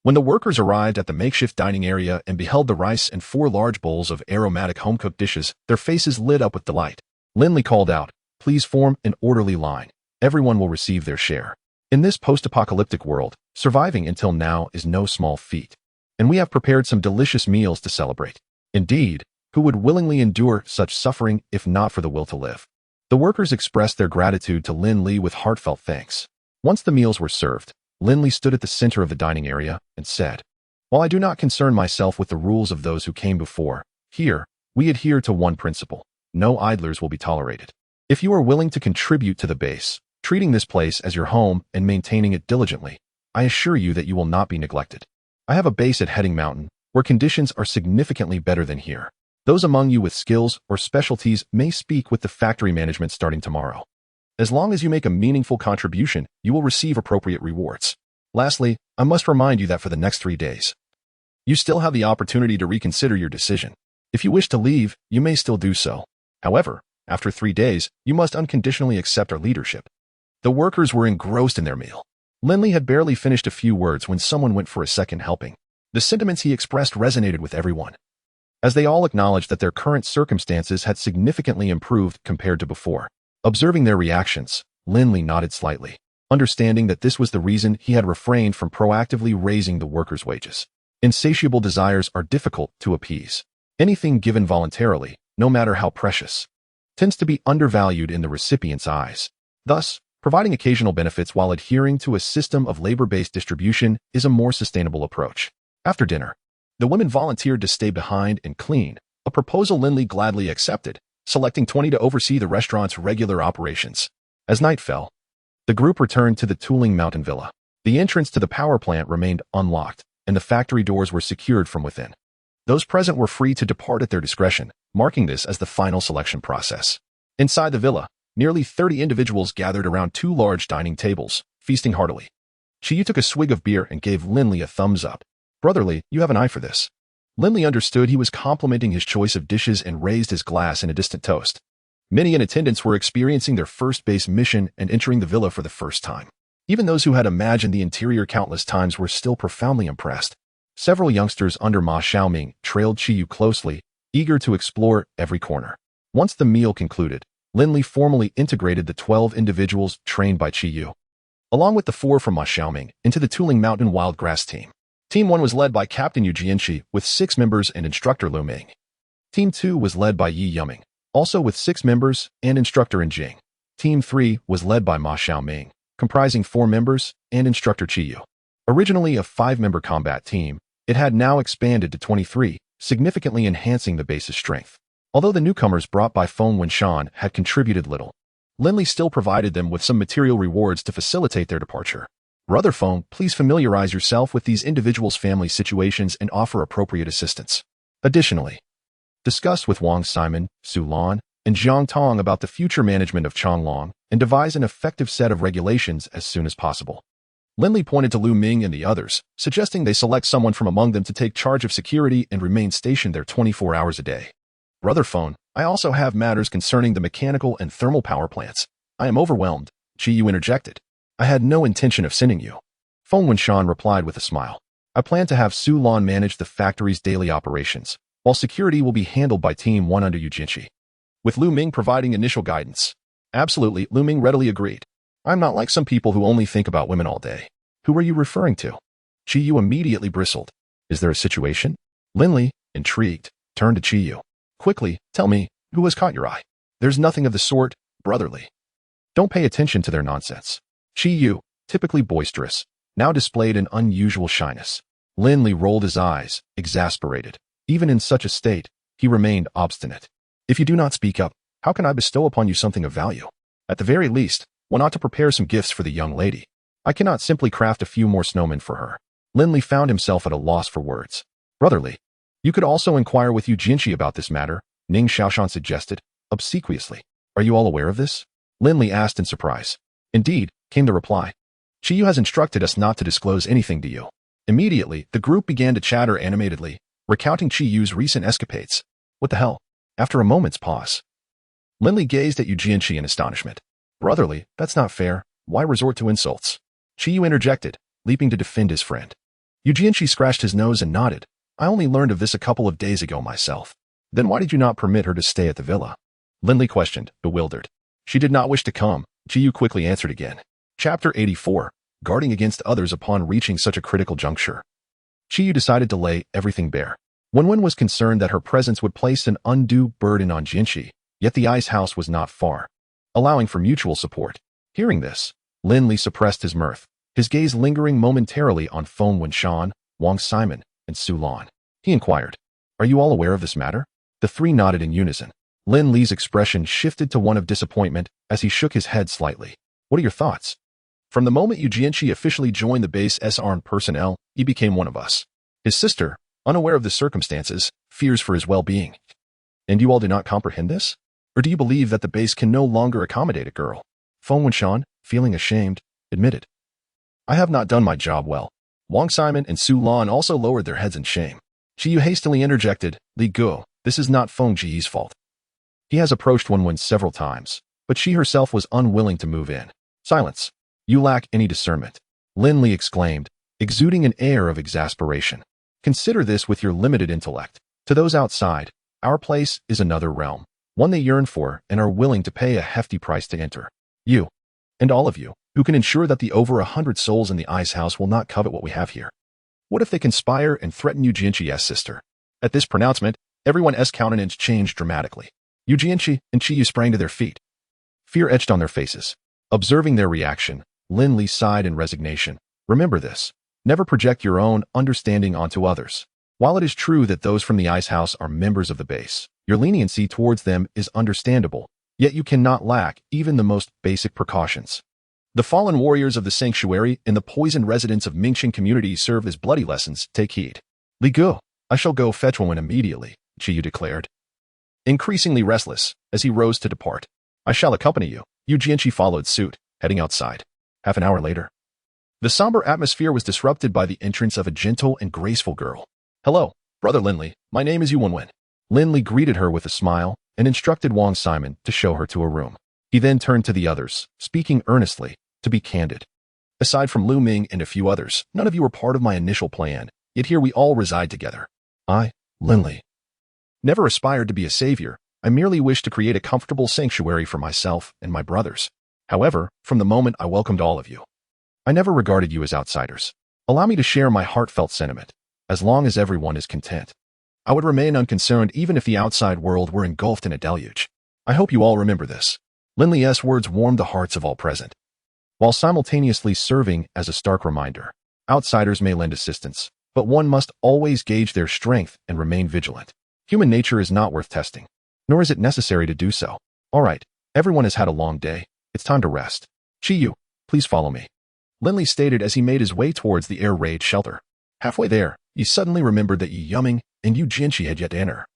When the workers arrived at the makeshift dining area and beheld the rice and 4 large bowls of aromatic home-cooked dishes, their faces lit up with delight. Lin Li called out, "Please form an orderly line. Everyone will receive their share." In this post-apocalyptic world, surviving until now is no small feat. And we have prepared some delicious meals to celebrate. Indeed, who would willingly endure such suffering if not for the will to live? The workers expressed their gratitude to Lin Li with heartfelt thanks. Once the meals were served, Lin Li stood at the center of the dining area and said, "While I do not concern myself with the rules of those who came before, here, we adhere to one principle. No idlers will be tolerated. If you are willing to contribute to the base, treating this place as your home and maintaining it diligently, I assure you that you will not be neglected. I have a base at Heading Mountain, where conditions are significantly better than here. Those among you with skills or specialties may speak with the factory management starting tomorrow. As long as you make a meaningful contribution, you will receive appropriate rewards. Lastly, I must remind you that for the next 3 days, you still have the opportunity to reconsider your decision. If you wish to leave, you may still do so. However, after 3 days, you must unconditionally accept our leadership." The workers were engrossed in their meal. Lin Li had barely finished a few words when someone went for a second helping. The sentiments he expressed resonated with everyone, as they all acknowledged that their current circumstances had significantly improved compared to before. Observing their reactions, Lin Li nodded slightly, understanding that this was the reason he had refrained from proactively raising the workers' wages. Insatiable desires are difficult to appease. Anything given voluntarily, no matter how precious, tends to be undervalued in the recipient's eyes. Thus, providing occasional benefits while adhering to a system of labor-based distribution is a more sustainable approach. After dinner, the women volunteered to stay behind and clean, a proposal Lin Li gladly accepted, selecting 20 to oversee the restaurant's regular operations. As night fell, the group returned to the Tuling Mountain Villa. The entrance to the power plant remained unlocked, and the factory doors were secured from within. Those present were free to depart at their discretion, marking this as the final selection process. Inside the villa, nearly 30 individuals gathered around 2 large dining tables, feasting heartily. Chiyu took a swig of beer and gave Lin Li a thumbs up. "Brotherly, you have an eye for this." Lin Li understood he was complimenting his choice of dishes and raised his glass in a distant toast. Many in attendance were experiencing their first base mission and entering the villa for the first time. Even those who had imagined the interior countless times were still profoundly impressed. Several youngsters under Ma Xiaoming trailed Chiyu closely, eager to explore every corner. Once the meal concluded, Lin Li formally integrated the 12 individuals trained by Chiyu, along with the 4 from Ma Xiaoming, into the Tuling Mountain Wild Grass team. Team 1 was led by Captain Yu Jianxi with 6 members and instructor Lu Ming. Team 2 was led by Yi Yuming, also with 6 members and instructor In Jing. Team 3 was led by Ma Xiaoming, comprising 4 members and instructor Chiyu. Originally a 5-member combat team, it had now expanded to 23, significantly enhancing the base's strength. Although the newcomers brought by Feng Wenshan had contributed little, Lin Li still provided them with some material rewards to facilitate their departure. "Brother Feng, please familiarize yourself with these individuals' family situations and offer appropriate assistance. Additionally, discuss with Wang Simon, Su Lan, and Zhang Tong about the future management of Changlong and devise an effective set of regulations as soon as possible." Lin Li pointed to Lu Ming and the others, suggesting they select someone from among them to take charge of security and remain stationed there 24 hours a day. "Brother Feng, I also have matters concerning the mechanical and thermal power plants. I am overwhelmed," Chiyu interjected. "I had no intention of sending you." Feng Wenshan replied with a smile. I plan to have Su Lan manage the factory's daily operations, while security will be handled by Team 1 under Yu Jinchi, with Lu Ming providing initial guidance. Absolutely, Lu Ming readily agreed. I'm not like some people who only think about women all day. Who are you referring to? Chi Yu immediately bristled. Is there a situation? Lin Li, intrigued, turned to Chi Yu. Quickly, tell me, who has caught your eye? There's nothing of the sort, brotherly. Don't pay attention to their nonsense. Chi Yu, typically boisterous, now displayed an unusual shyness. Lin Li rolled his eyes, exasperated. Even in such a state, he remained obstinate. If you do not speak up, how can I bestow upon you something of value? At the very least, one ought to prepare some gifts for the young lady. I cannot simply craft a few more snowmen for her. Lin Li found himself at a loss for words. Brotherly, you could also inquire with Yu Jinchi about this matter, Ning Xiaoshan suggested, obsequiously. Are you all aware of this? Lin Li asked in surprise. Indeed, came the reply. Chi Yu has instructed us not to disclose anything to you. Immediately, the group began to chatter animatedly, recounting Chi Yu's recent escapades. What the hell? After a moment's pause, Lin Li gazed at Yu Jinchi in astonishment. Brotherly, that's not fair. Why resort to insults? Chi Yu interjected, leaping to defend his friend. Yu Jinchi scratched his nose and nodded. I only learned of this a couple of days ago myself. Then why did you not permit her to stay at the villa? Lin Li questioned, bewildered. She did not wish to come, Chi Yu quickly answered again. Chapter 84, Guarding Against Others Upon Reaching Such a Critical Juncture. Chi Yu decided to lay everything bare. Wen was concerned that her presence would place an undue burden on Jinchi, yet the ice house was not far, allowing for mutual support. Hearing this, Lin Li suppressed his mirth, his gaze lingering momentarily on Feng Wenshan, Wang Simon, and Su Lan. He inquired, Are you all aware of this matter? The three nodded in unison. Lin Li's expression shifted to one of disappointment as he shook his head slightly. What are your thoughts? From the moment Yu Jinchi officially joined the base's armed personnel, he became one of us. His sister, unaware of the circumstances, fears for his well-being. And you all do not comprehend this? Or do you believe that the base can no longer accommodate a girl? Feng Wenshan, feeling ashamed, admitted. I have not done my job well. Wang Simon and Su Lan also lowered their heads in shame. Chi Yu hastily interjected, Li Guo, this is not Feng Ji's fault. He has approached Wen several times, but she herself was unwilling to move in. Silence. You lack any discernment. Lin Li exclaimed, exuding an air of exasperation. Consider this with your limited intellect. To those outside, our place is another realm, one they yearn for and are willing to pay a hefty price to enter. You, and all of you, who can ensure that the over 100 souls in the ice house will not covet what we have here. What if they conspire and threaten Yu Jinchi's sister? At this pronouncement, everyone's countenance changed dramatically. Yu Jinchi and Chi Yu sprang to their feet. Fear etched on their faces. Observing their reaction, Lin Li sighed in resignation. Remember this. Never project your own understanding onto others. While it is true that those from the ice house are members of the base, your leniency towards them is understandable, yet you cannot lack even the most basic precautions. The fallen warriors of the sanctuary and the poisoned residents of Mingxing community serve as bloody lessons. Take heed. Li Guo, I shall go fetch one immediately, Chi Yu declared. Increasingly restless, as he rose to depart. I shall accompany you. Yu Jinchi followed suit, heading outside. Half an hour later, the somber atmosphere was disrupted by the entrance of a gentle and graceful girl. Hello, Brother Lin Li. My name is Yu Wen. Lin Li greeted her with a smile and instructed Wang Simon to show her to a room. He then turned to the others, speaking earnestly, to be candid. Aside from Lu Ming and a few others, none of you were part of my initial plan, yet here we all reside together. I, Lin Li, never aspired to be a savior. I merely wished to create a comfortable sanctuary for myself and my brothers. However, from the moment I welcomed all of you, I never regarded you as outsiders. Allow me to share my heartfelt sentiment. As long as everyone is content, I would remain unconcerned even if the outside world were engulfed in a deluge. I hope you all remember this. Lin Li's words warmed the hearts of all present, while simultaneously serving as a stark reminder. Outsiders may lend assistance, but one must always gauge their strength and remain vigilant. Human nature is not worth testing, nor is it necessary to do so. All right, everyone has had a long day. It's time to rest. Chi Yu, please follow me. Lin Li stated as he made his way towards the air raid shelter. Halfway there, he suddenly remembered that Yu Yuming and Yu Jinchi had yet to enter.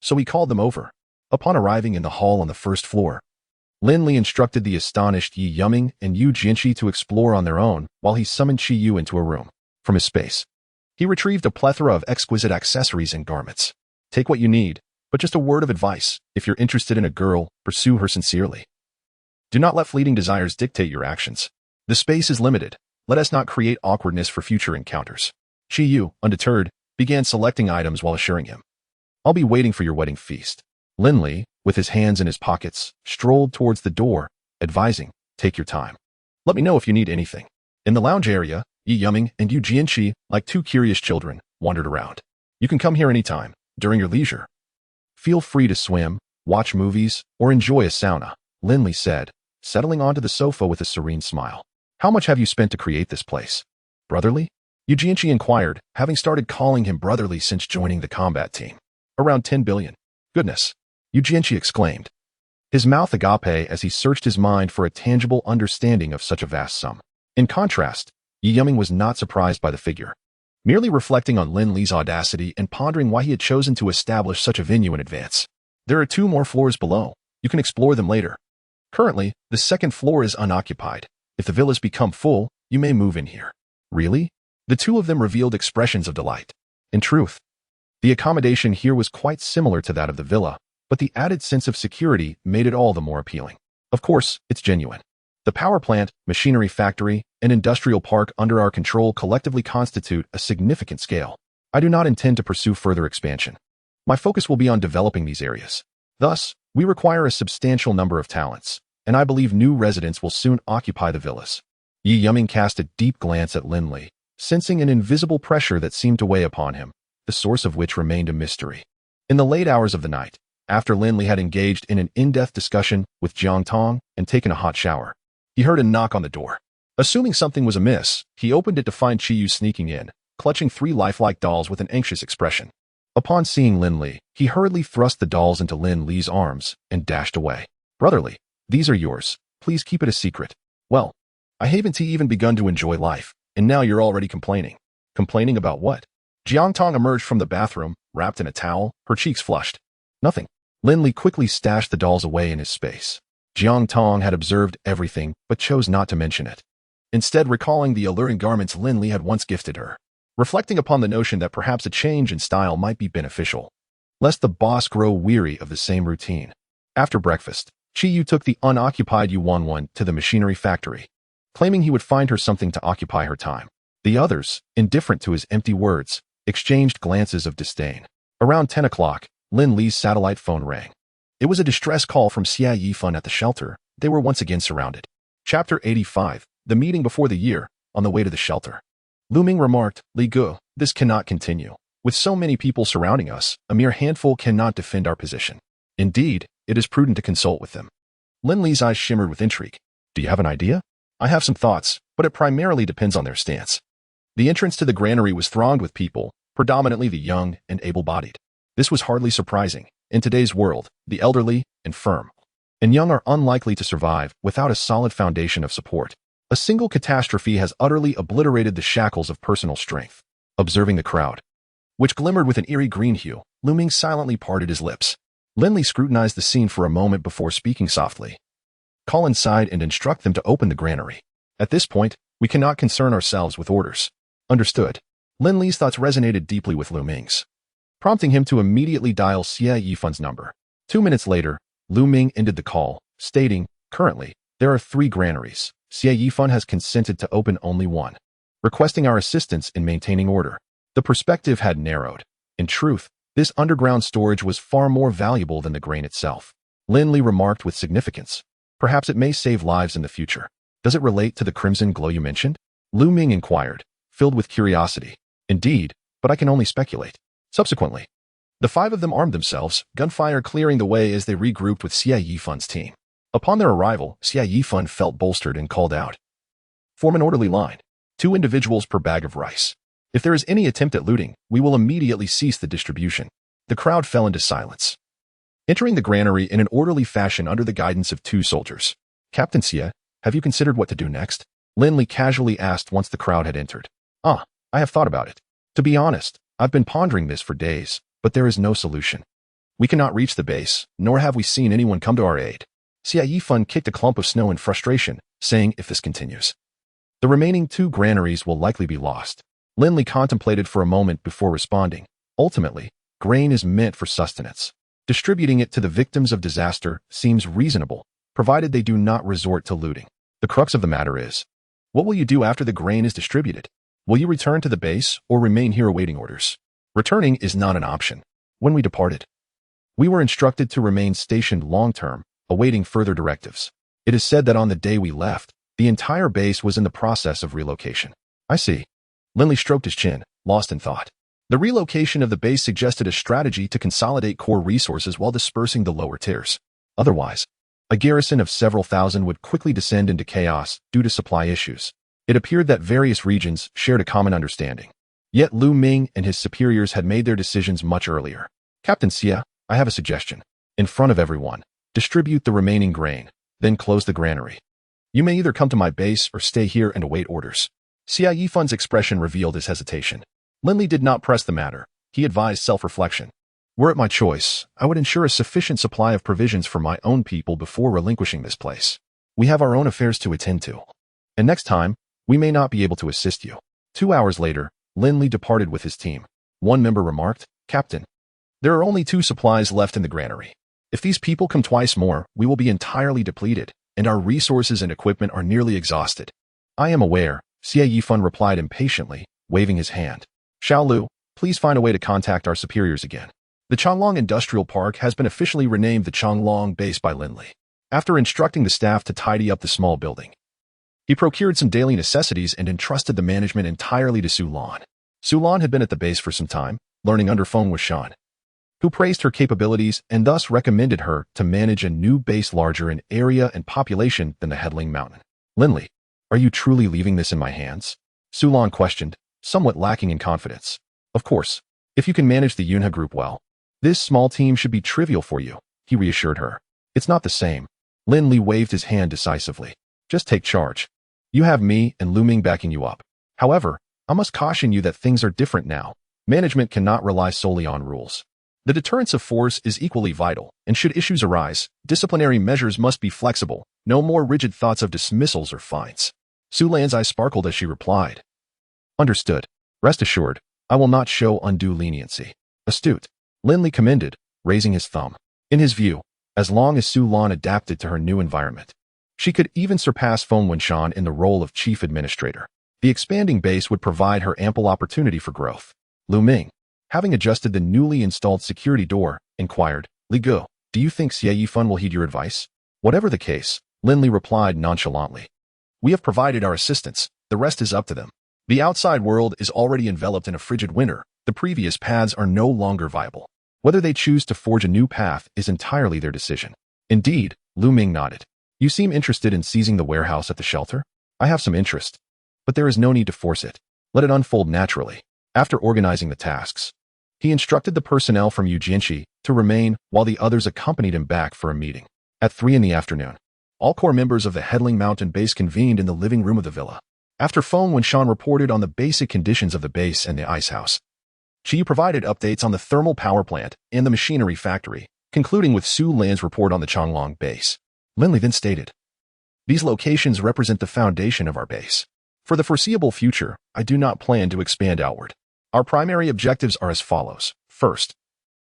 So he called them over. Upon arriving in the hall on the first floor, Lin Li instructed the astonished Yi Yuming and Yu Jinchi to explore on their own while he summoned Chi Yu into a room. From his space, he retrieved a plethora of exquisite accessories and garments. Take what you need, but just a word of advice. If you're interested in a girl, pursue her sincerely. Do not let fleeting desires dictate your actions. The space is limited. Let us not create awkwardness for future encounters. Chi Yu, undeterred, began selecting items while assuring him, "I'll be waiting for your wedding feast." Lin Li, with his hands in his pockets, strolled towards the door, advising, "Take your time. Let me know if you need anything." In the lounge area, Yi Yuming and Yu Jianqi, like two curious children, wandered around. "You can come here anytime, during your leisure. Feel free to swim, watch movies, or enjoy a sauna," Lin Li said, settling onto the sofa with a serene smile. "How much have you spent to create this place?" "Brotherly?" Yu Jianqi inquired, having started calling him brotherly since joining the combat team. "Around 10 billion. Goodness," Yu Jianqi exclaimed, his mouth agape as he searched his mind for a tangible understanding of such a vast sum. In contrast, Yi Yuming was not surprised by the figure, merely reflecting on Lin Li's audacity and pondering why he had chosen to establish such a venue in advance. "There are 2 more floors below. You can explore them later. Currently, the 2nd floor is unoccupied. If the villas become full, you may move in here." "Really?" The two of them revealed expressions of delight. In truth, the accommodation here was quite similar to that of the villa, but the added sense of security made it all the more appealing. Of course, it's genuine. The power plant, machinery factory, and industrial park under our control collectively constitute a significant scale. I do not intend to pursue further expansion. My focus will be on developing these areas. Thus, we require a substantial number of talents, and I believe new residents will soon occupy the villas. Yi Yuming cast a deep glance at Lin Li, sensing an invisible pressure that seemed to weigh upon him, the source of which remained a mystery. In the late hours of the night, after Lin Li had engaged in an in-depth discussion with Jiang Tong and taken a hot shower, he heard a knock on the door. Assuming something was amiss, he opened it to find Chi Yu sneaking in, clutching 3 lifelike dolls with an anxious expression. Upon seeing Lin Li, he hurriedly thrust the dolls into Lin Li's arms and dashed away. "Brotherly, these are yours. Please keep it a secret." "Well, I haven't even begun to enjoy life, and now you're already complaining." "Complaining about what?" Jiang Tong emerged from the bathroom, wrapped in a towel, her cheeks flushed. "Nothing." Lin Li quickly stashed the dolls away in his space. Jiang Tong had observed everything, but chose not to mention it, instead recalling the alluring garments Lin Li had once gifted her, reflecting upon the notion that perhaps a change in style might be beneficial, lest the boss grow weary of the same routine. After breakfast, Chi Yu took the unoccupied Yuan to the machinery factory, claiming he would find her something to occupy her time. The others, indifferent to his empty words, exchanged glances of disdain. Around 10 o'clock, Lin Li's satellite phone rang. It was a distress call from Xia Yifan at the shelter. They were once again surrounded. Chapter 85, The Meeting Before the Year, on the way to the shelter. Lu Ming remarked, "Li Gu, this cannot continue. With so many people surrounding us, a mere handful cannot defend our position. Indeed, it is prudent to consult with them." Lin Li's eyes shimmered with intrigue. "Do you have an idea?" "I have some thoughts, but it primarily depends on their stance." The entrance to the granary was thronged with people, predominantly the young and able-bodied. This was hardly surprising. In today's world, the elderly, infirm, and young are unlikely to survive without a solid foundation of support. A single catastrophe has utterly obliterated the shackles of personal strength. Observing the crowd, which glimmered with an eerie green hue, Lu Ming silently parted his lips. Lin Li scrutinized the scene for a moment before speaking softly. "Call inside and instruct them to open the granary. At this point, we cannot concern ourselves with orders." "Understood." Lin Li's thoughts resonated deeply with Lu Ming's, prompting him to immediately dial Xia Yifan's number. 2 minutes later, Lu Ming ended the call, stating, "Currently, there are 3 granaries. Xia Yifan has consented to open only one, requesting our assistance in maintaining order." The perspective had narrowed. In truth, this underground storage was far more valuable than the grain itself. Lin Li remarked with significance, "Perhaps it may save lives in the future." "Does it relate to the crimson glow you mentioned?" Lu Ming inquired, filled with curiosity. "Indeed, but I can only speculate." Subsequently, the 5 of them armed themselves, gunfire clearing the way as they regrouped with Xia Yifan's team. Upon their arrival, Xia Yifan felt bolstered and called out, "Form an orderly line. 2 individuals per bag of rice. If there is any attempt at looting, we will immediately cease the distribution." The crowd fell into silence, entering the granary in an orderly fashion under the guidance of 2 soldiers. "Captain Xia, have you considered what to do next?" Lin Li casually asked once the crowd had entered. I have thought about it. To be honest, I've been pondering this for days, but there is no solution. We cannot reach the base, nor have we seen anyone come to our aid." Xia Yifan kicked a clump of snow in frustration, saying, "If this continues, the remaining 2 granaries will likely be lost." Lin Li contemplated for a moment before responding. Ultimately, grain is meant for sustenance. Distributing it to the victims of disaster seems reasonable, provided they do not resort to looting. The crux of the matter is, what will you do after the grain is distributed? Will you return to the base or remain here awaiting orders? Returning is not an option. When we departed, we were instructed to remain stationed long-term, awaiting further directives. It is said that on the day we left, the entire base was in the process of relocation. I see. Lin Li stroked his chin, lost in thought. The relocation of the base suggested a strategy to consolidate core resources while dispersing the lower tiers. Otherwise, a garrison of several thousand would quickly descend into chaos due to supply issues. It appeared that various regions shared a common understanding. Yet Lu Ming and his superiors had made their decisions much earlier. Captain Xia, I have a suggestion. In front of everyone, distribute the remaining grain, then close the granary. You may either come to my base or stay here and await orders. Xia Yifun's expression revealed his hesitation. Lin Li did not press the matter. He advised self-reflection. Were it my choice, I would ensure a sufficient supply of provisions for my own people before relinquishing this place. We have our own affairs to attend to. And next time, we may not be able to assist you. 2 hours later, Lin Li departed with his team. One member remarked, Captain, there are only 2 supplies left in the granary. If these people come twice more, we will be entirely depleted, and our resources and equipment are nearly exhausted. I am aware, Xie Yifun replied impatiently, waving his hand. Xiao Lu, please find a way to contact our superiors again. The Changlong Industrial Park has been officially renamed the Changlong Base by Lin Li. After instructing the staff to tidy up the small building, he procured some daily necessities and entrusted the management entirely to Su Lan. Su Lan had been at the base for some time, learning under Feng Wuxian, who praised her capabilities and thus recommended her to manage a new base larger in area and population than the Headling Mountain. Lin Li, are you truly leaving this in my hands? Su Lan questioned, somewhat lacking in confidence. Of course, if you can manage the Yunhe group well, this small team should be trivial for you, he reassured her. It's not the same. Lin Li waved his hand decisively. Just take charge. You have me and Lu Ming backing you up. However, I must caution you that things are different now. Management cannot rely solely on rules. The deterrence of force is equally vital, and should issues arise, disciplinary measures must be flexible, no more rigid thoughts of dismissals or fines. Su Lan's eyes sparkled as she replied. Understood. Rest assured, I will not show undue leniency. Astute. Lin Li commended, raising his thumb. In his view, as long as Su Lan adapted to her new environment, she could even surpass Feng Wunshan in the role of chief administrator. The expanding base would provide her ample opportunity for growth. Lu Ming, having adjusted the newly installed security door, inquired, Li Gu, do you think Xie Yifun will heed your advice? Whatever the case, Lin Li replied nonchalantly. We have provided our assistance, the rest is up to them. The outside world is already enveloped in a frigid winter, the previous paths are no longer viable. Whether they choose to forge a new path is entirely their decision. Indeed, Lu Ming nodded. You seem interested in seizing the warehouse at the shelter? I have some interest. But there is no need to force it. Let it unfold naturally. After organizing the tasks, he instructed the personnel from Yujianxi to remain while the others accompanied him back for a meeting. At 3 in the afternoon, all core members of the Headling Mountain base convened in the living room of the villa. After Feng Wunshan reported on the basic conditions of the base and the ice house, Qi provided updates on the thermal power plant and the machinery factory, concluding with Su Lan's report on the Changlong base. Lin Li then stated, these locations represent the foundation of our base. For the foreseeable future, I do not plan to expand outward. Our primary objectives are as follows. First,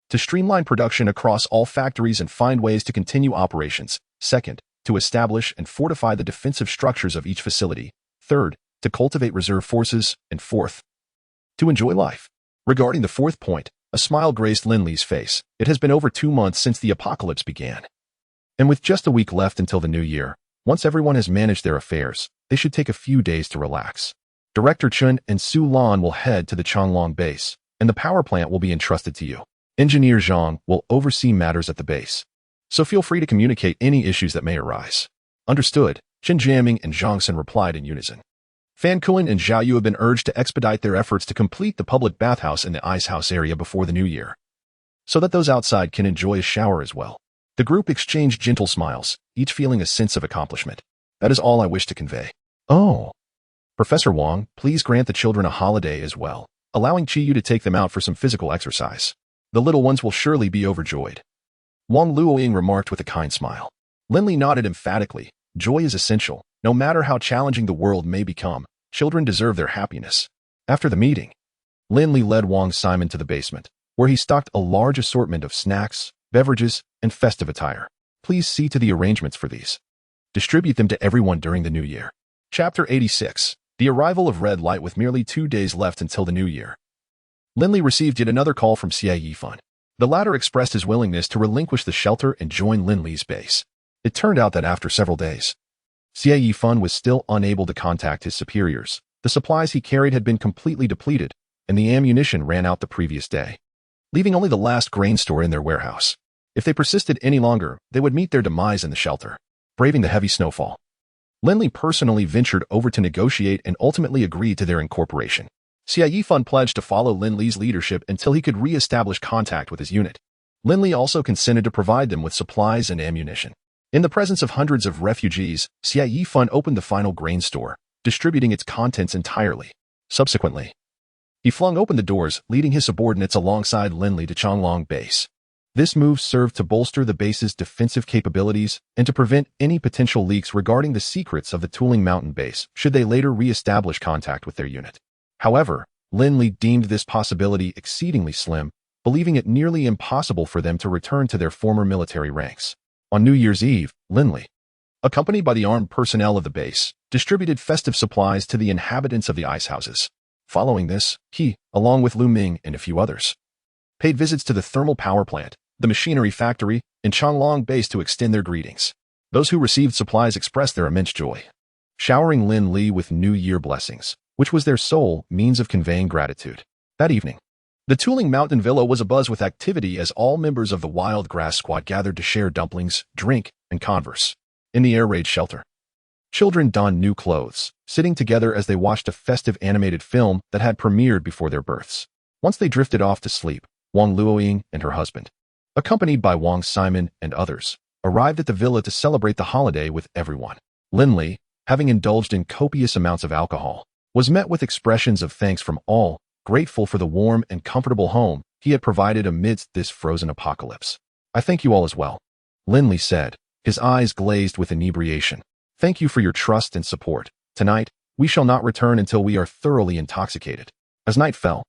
to streamline production across all factories and find ways to continue operations. Second, to establish and fortify the defensive structures of each facility. Third, to cultivate reserve forces. And fourth, to enjoy life. Regarding the fourth point, a smile graced Lin Li's face. It has been over 2 months since the apocalypse began. And with just a week left until the new year, once everyone has managed their affairs, they should take a few days to relax. Director Chun and Su Lan will head to the Changlong base, and the power plant will be entrusted to you. Engineer Zhang will oversee matters at the base. So feel free to communicate any issues that may arise. Understood, Chen Jiaming and Zhang Sen replied in unison. Fan Kuan and Zhao Yu have been urged to expedite their efforts to complete the public bathhouse in the ice house area before the new year, so that those outside can enjoy a shower as well. The group exchanged gentle smiles, each feeling a sense of accomplishment. That is all I wish to convey. Oh. Professor Wang, please grant the children a holiday as well, allowing Qiyu to take them out for some physical exercise. The little ones will surely be overjoyed. Wang Luoying remarked with a kind smile. Lin Li nodded emphatically. Joy is essential. No matter how challenging the world may become, children deserve their happiness. After the meeting, Lin Li led Wang Simon to the basement, where he stocked a large assortment of snacks, beverages, and festive attire. Please see to the arrangements for these. Distribute them to everyone during the new year. Chapter 86. The arrival of red light with merely 2 days left until the new year. Lin Li received yet another call from Xie Yifan. The latter expressed his willingness to relinquish the shelter and join Lin Li's base. It turned out that after several days, Xie Yifan was still unable to contact his superiors. The supplies he carried had been completely depleted, and the ammunition ran out the previous day, leaving only the last grain store in their warehouse. If they persisted any longer, they would meet their demise in the shelter. Braving the heavy snowfall, Lin Li personally ventured over to negotiate and ultimately agreed to their incorporation. Xie Yifan pledged to follow Lin Li's leadership until he could re-establish contact with his unit. Lin Li also consented to provide them with supplies and ammunition. In the presence of hundreds of refugees, Xie Yifan opened the final grain store, distributing its contents entirely. Subsequently, he flung open the doors, leading his subordinates alongside Lin Li to Changlong base. This move served to bolster the base's defensive capabilities and to prevent any potential leaks regarding the secrets of the Tuling Mountain base should they later re-establish contact with their unit. However, Lin Li deemed this possibility exceedingly slim, believing it nearly impossible for them to return to their former military ranks. On New Year's Eve, Lin Li, accompanied by the armed personnel of the base, distributed festive supplies to the inhabitants of the ice houses. Following this, he, along with Lu Ming and a few others, paid visits to the thermal power plant, the machinery factory, and Changlong base to extend their greetings. Those who received supplies expressed their immense joy, showering Lin Li with New Year blessings, which was their sole means of conveying gratitude. That evening, the Tuling Mountain Villa was abuzz with activity as all members of the Wild Grass Squad gathered to share dumplings, drink, and converse. In the air raid shelter, children donned new clothes, sitting together as they watched a festive animated film that had premiered before their births. Once they drifted off to sleep, Wang Luoying and her husband, accompanied by Wang Simon and others, arrived at the villa to celebrate the holiday with everyone. Lin Li, having indulged in copious amounts of alcohol, was met with expressions of thanks from all, grateful for the warm and comfortable home he had provided amidst this frozen apocalypse. I thank you all as well, Lin Li said, his eyes glazed with inebriation. Thank you for your trust and support. Tonight, we shall not return until we are thoroughly intoxicated. As night fell,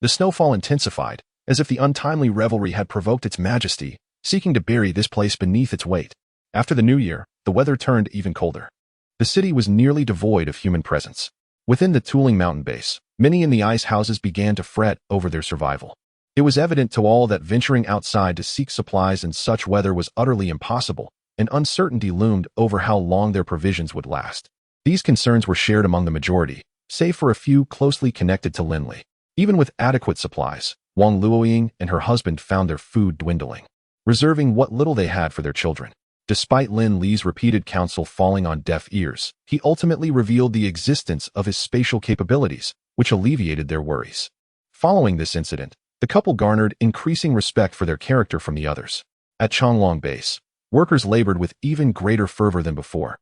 the snowfall intensified, as if the untimely revelry had provoked its majesty, seeking to bury this place beneath its weight. After the new year, the weather turned even colder. The city was nearly devoid of human presence. Within the Tuling Mountain base, many in the ice houses began to fret over their survival. It was evident to all that venturing outside to seek supplies in such weather was utterly impossible, and uncertainty loomed over how long their provisions would last. These concerns were shared among the majority, save for a few closely connected to Lin Li. Even with adequate supplies, Wang Luoying and her husband found their food dwindling, reserving what little they had for their children. Despite Lin Li's repeated counsel falling on deaf ears, he ultimately revealed the existence of his spatial capabilities, which alleviated their worries. Following this incident, the couple garnered increasing respect for their character from the others. At Changlong base, workers labored with even greater fervor than before,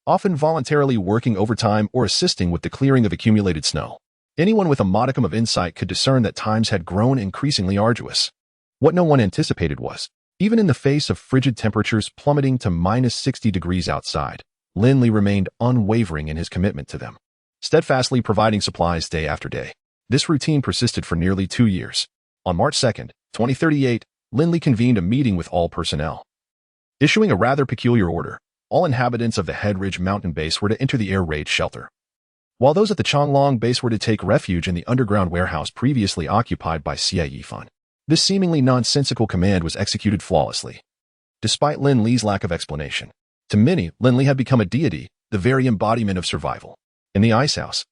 often voluntarily working overtime or assisting with the clearing of accumulated snow. Anyone with a modicum of insight could discern that times had grown increasingly arduous. What no one anticipated was, even in the face of frigid temperatures plummeting to -60 degrees outside, Lin Li remained unwavering in his commitment to them, steadfastly providing supplies day after day. This routine persisted for nearly 2 years. On March 2, 2038, Lin Li convened a meeting with all personnel. Issuing a rather peculiar order, all inhabitants of the Headridge Mountain base were to enter the air raid shelter, while those at the Changlong base were to take refuge in the underground warehouse previously occupied by Xie Yifan. This seemingly nonsensical command was executed flawlessly, despite Lin Li's lack of explanation. To many, Lin Li had become a deity, the very embodiment of survival. In the ice house,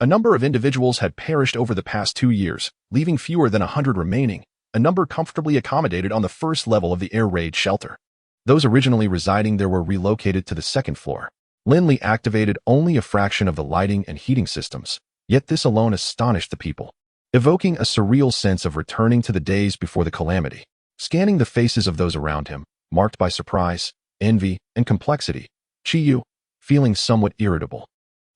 a number of individuals had perished over the past 2 years, leaving fewer than 100 remaining, a number comfortably accommodated on the first level of the air raid shelter. Those originally residing there were relocated to the second floor. Lin Li activated only a fraction of the lighting and heating systems, yet this alone astonished the people, evoking a surreal sense of returning to the days before the calamity. Scanning the faces of those around him, marked by surprise, envy, and complexity, Qiyu, feeling somewhat irritable,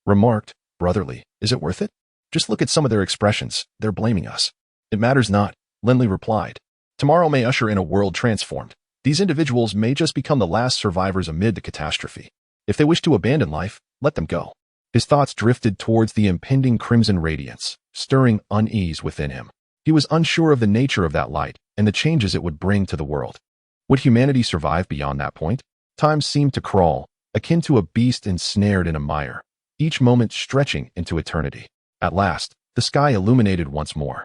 remarked, "Brotherly, is it worth it? Just look at some of their expressions, they're blaming us." "It matters not," Lin Li replied. "Tomorrow may usher in a world transformed. These individuals may just become the last survivors amid the catastrophe. If they wish to abandon life, let them go." His thoughts drifted towards the impending crimson radiance, stirring unease within him. He was unsure of the nature of that light and the changes it would bring to the world. Would humanity survive beyond that point? Time seemed to crawl, akin to a beast ensnared in a mire. each moment stretching into eternity. At last, the sky illuminated once more,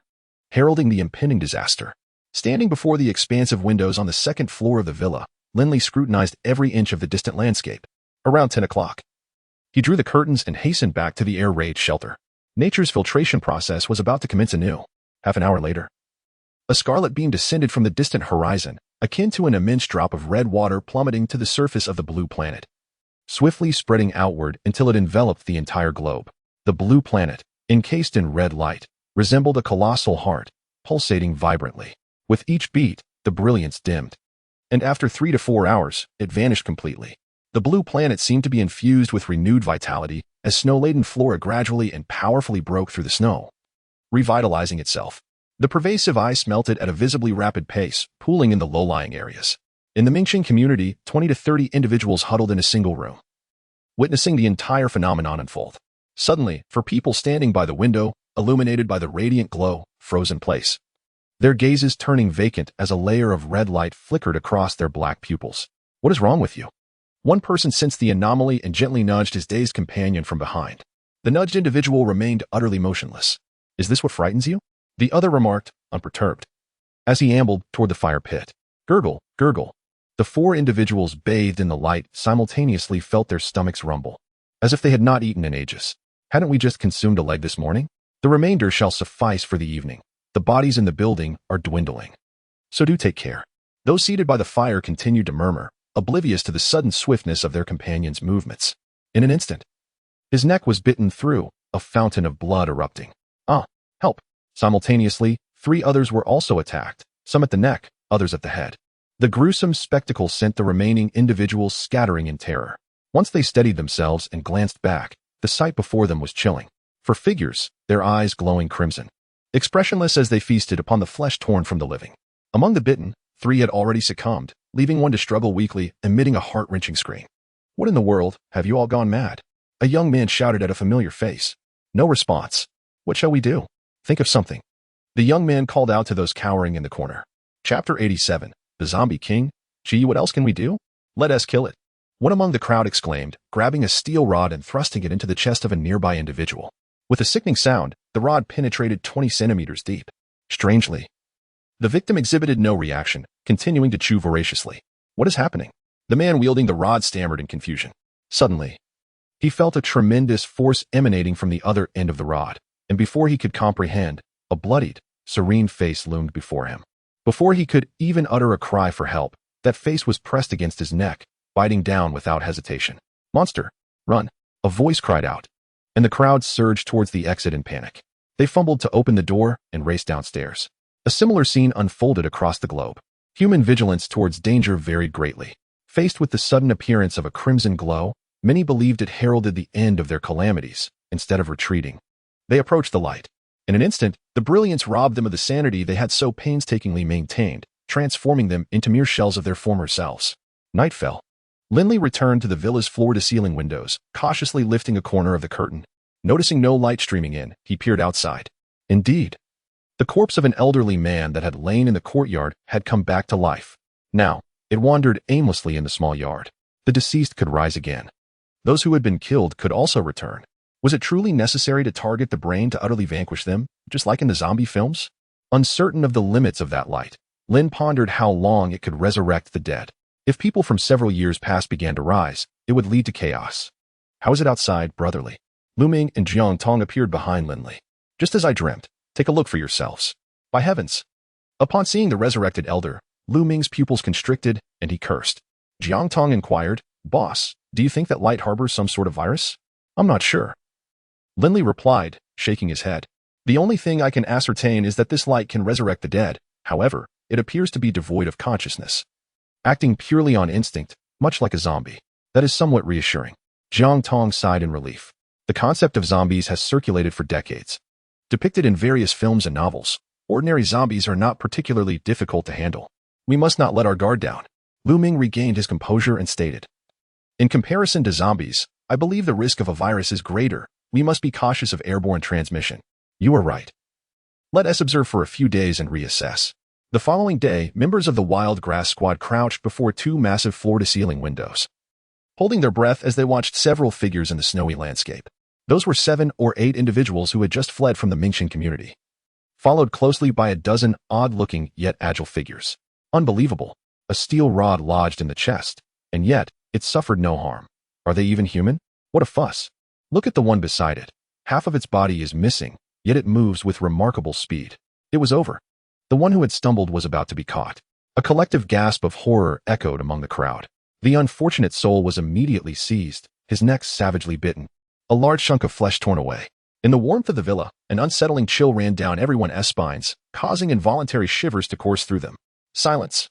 heralding the impending disaster. Standing before the expansive windows on the second floor of the villa, Lin Li scrutinized every inch of the distant landscape. Around 10 o'clock, he drew the curtains and hastened back to the air-raid shelter. Nature's filtration process was about to commence anew. Half an hour later, a scarlet beam descended from the distant horizon, akin to an immense drop of red water plummeting to the surface of the blue planet, swiftly spreading outward until it enveloped the entire globe. The blue planet, encased in red light, resembled a colossal heart, pulsating vibrantly. With each beat, the brilliance dimmed, and after 3 to 4 hours, it vanished completely. The blue planet seemed to be infused with renewed vitality as snow-laden flora gradually and powerfully broke through the snow, revitalizing itself. The pervasive ice melted at a visibly rapid pace, pooling in the low-lying areas. In the Mingxing community, 20 to 30 individuals huddled in a single room, witnessing the entire phenomenon unfold. Suddenly, for people standing by the window, illuminated by the radiant glow, froze in place, their gazes turning vacant as a layer of red light flickered across their black pupils. "What is wrong with you?" One person sensed the anomaly and gently nudged his dazed companion from behind. The nudged individual remained utterly motionless. "Is this what frightens you?" The other remarked, unperturbed, as he ambled toward the fire pit. Gurgle, gurgle. The 4 individuals bathed in the light simultaneously felt their stomachs rumble, as if they had not eaten in ages. "Hadn't we just consumed a leg this morning? The remainder shall suffice for the evening. The bodies in the building are dwindling, so do take care." Those seated by the fire continued to murmur, oblivious to the sudden swiftness of their companion's movements. In an instant, his neck was bitten through, a fountain of blood erupting. "Ah, help!" Simultaneously, 3 others were also attacked, some at the neck, others at the head. The gruesome spectacle sent the remaining individuals scattering in terror. Once they steadied themselves and glanced back, the sight before them was chilling. For figures, their eyes glowing crimson, expressionless as they feasted upon the flesh torn from the living. Among the bitten, 3 had already succumbed, leaving one to struggle weakly, emitting a heart-wrenching scream. "What in the world, have you all gone mad?" A young man shouted at a familiar face. No response. "What shall we do? Think of something." The young man called out to those cowering in the corner. Chapter 87. The Zombie King? "Gee, what else can we do? Let us kill it." One among the crowd exclaimed, grabbing a steel rod and thrusting it into the chest of a nearby individual. With a sickening sound, the rod penetrated 20 centimeters deep. Strangely, the victim exhibited no reaction, continuing to chew voraciously. "What is happening?" The man wielding the rod stammered in confusion. Suddenly, he felt a tremendous force emanating from the other end of the rod, and before he could comprehend, a bloodied, serene face loomed before him. Before he could even utter a cry for help, that face was pressed against his neck, biting down without hesitation. "Monster, run!" a voice cried out, and the crowd surged towards the exit in panic. They fumbled to open the door and raced downstairs. A similar scene unfolded across the globe. Human vigilance towards danger varied greatly. Faced with the sudden appearance of a crimson glow, many believed it heralded the end of their calamities. Instead of retreating, they approached the light. In an instant, the brilliance robbed them of the sanity they had so painstakingly maintained, transforming them into mere shells of their former selves. Night fell. Lin Li returned to the villa's floor-to-ceiling windows, cautiously lifting a corner of the curtain. Noticing no light streaming in, he peered outside. Indeed, the corpse of an elderly man that had lain in the courtyard had come back to life. Now, it wandered aimlessly in the small yard. The deceased could rise again. Those who had been killed could also return. Was it truly necessary to target the brain to utterly vanquish them, just like in the zombie films? Uncertain of the limits of that light, Lin pondered how long it could resurrect the dead. If people from several years past began to rise, it would lead to chaos. "How is it outside, brotherly?" Lu Ming and Jiang Tong appeared behind Lin Li. "Just as I dreamt. Take a look for yourselves." "By heavens!" Upon seeing the resurrected elder, Lu Ming's pupils constricted, and he cursed. Jiang Tong inquired, "Boss, do you think that light harbors some sort of virus?" "I'm not sure." Lin Li replied, shaking his head. "The only thing I can ascertain is that this light can resurrect the dead. However, it appears to be devoid of consciousness, acting purely on instinct, much like a zombie. That is somewhat reassuring." Jiang Tong sighed in relief. The concept of zombies has circulated for decades. Depicted in various films and novels, ordinary zombies are not particularly difficult to handle. We must not let our guard down. Lu Ming regained his composure and stated, "In comparison to zombies, I believe the risk of a virus is greater. We must be cautious of airborne transmission." "You are right. Let us observe for a few days and reassess." The following day, members of the Wild Grass Squad crouched before 2 massive floor-to-ceiling windows, holding their breath as they watched several figures in the snowy landscape. Those were 7 or 8 individuals who had just fled from the Mingxin community, followed closely by a dozen odd-looking yet agile figures. Unbelievable. A steel rod lodged in the chest, and yet it suffered no harm. Are they even human? What a fuss. Look at the one beside it. Half of its body is missing, yet it moves with remarkable speed. It was over. The one who had stumbled was about to be caught. A collective gasp of horror echoed among the crowd. The unfortunate soul was immediately seized, his neck savagely bitten, a large chunk of flesh torn away. In the warmth of the villa, an unsettling chill ran down everyone's spines, causing involuntary shivers to course through them. Silence.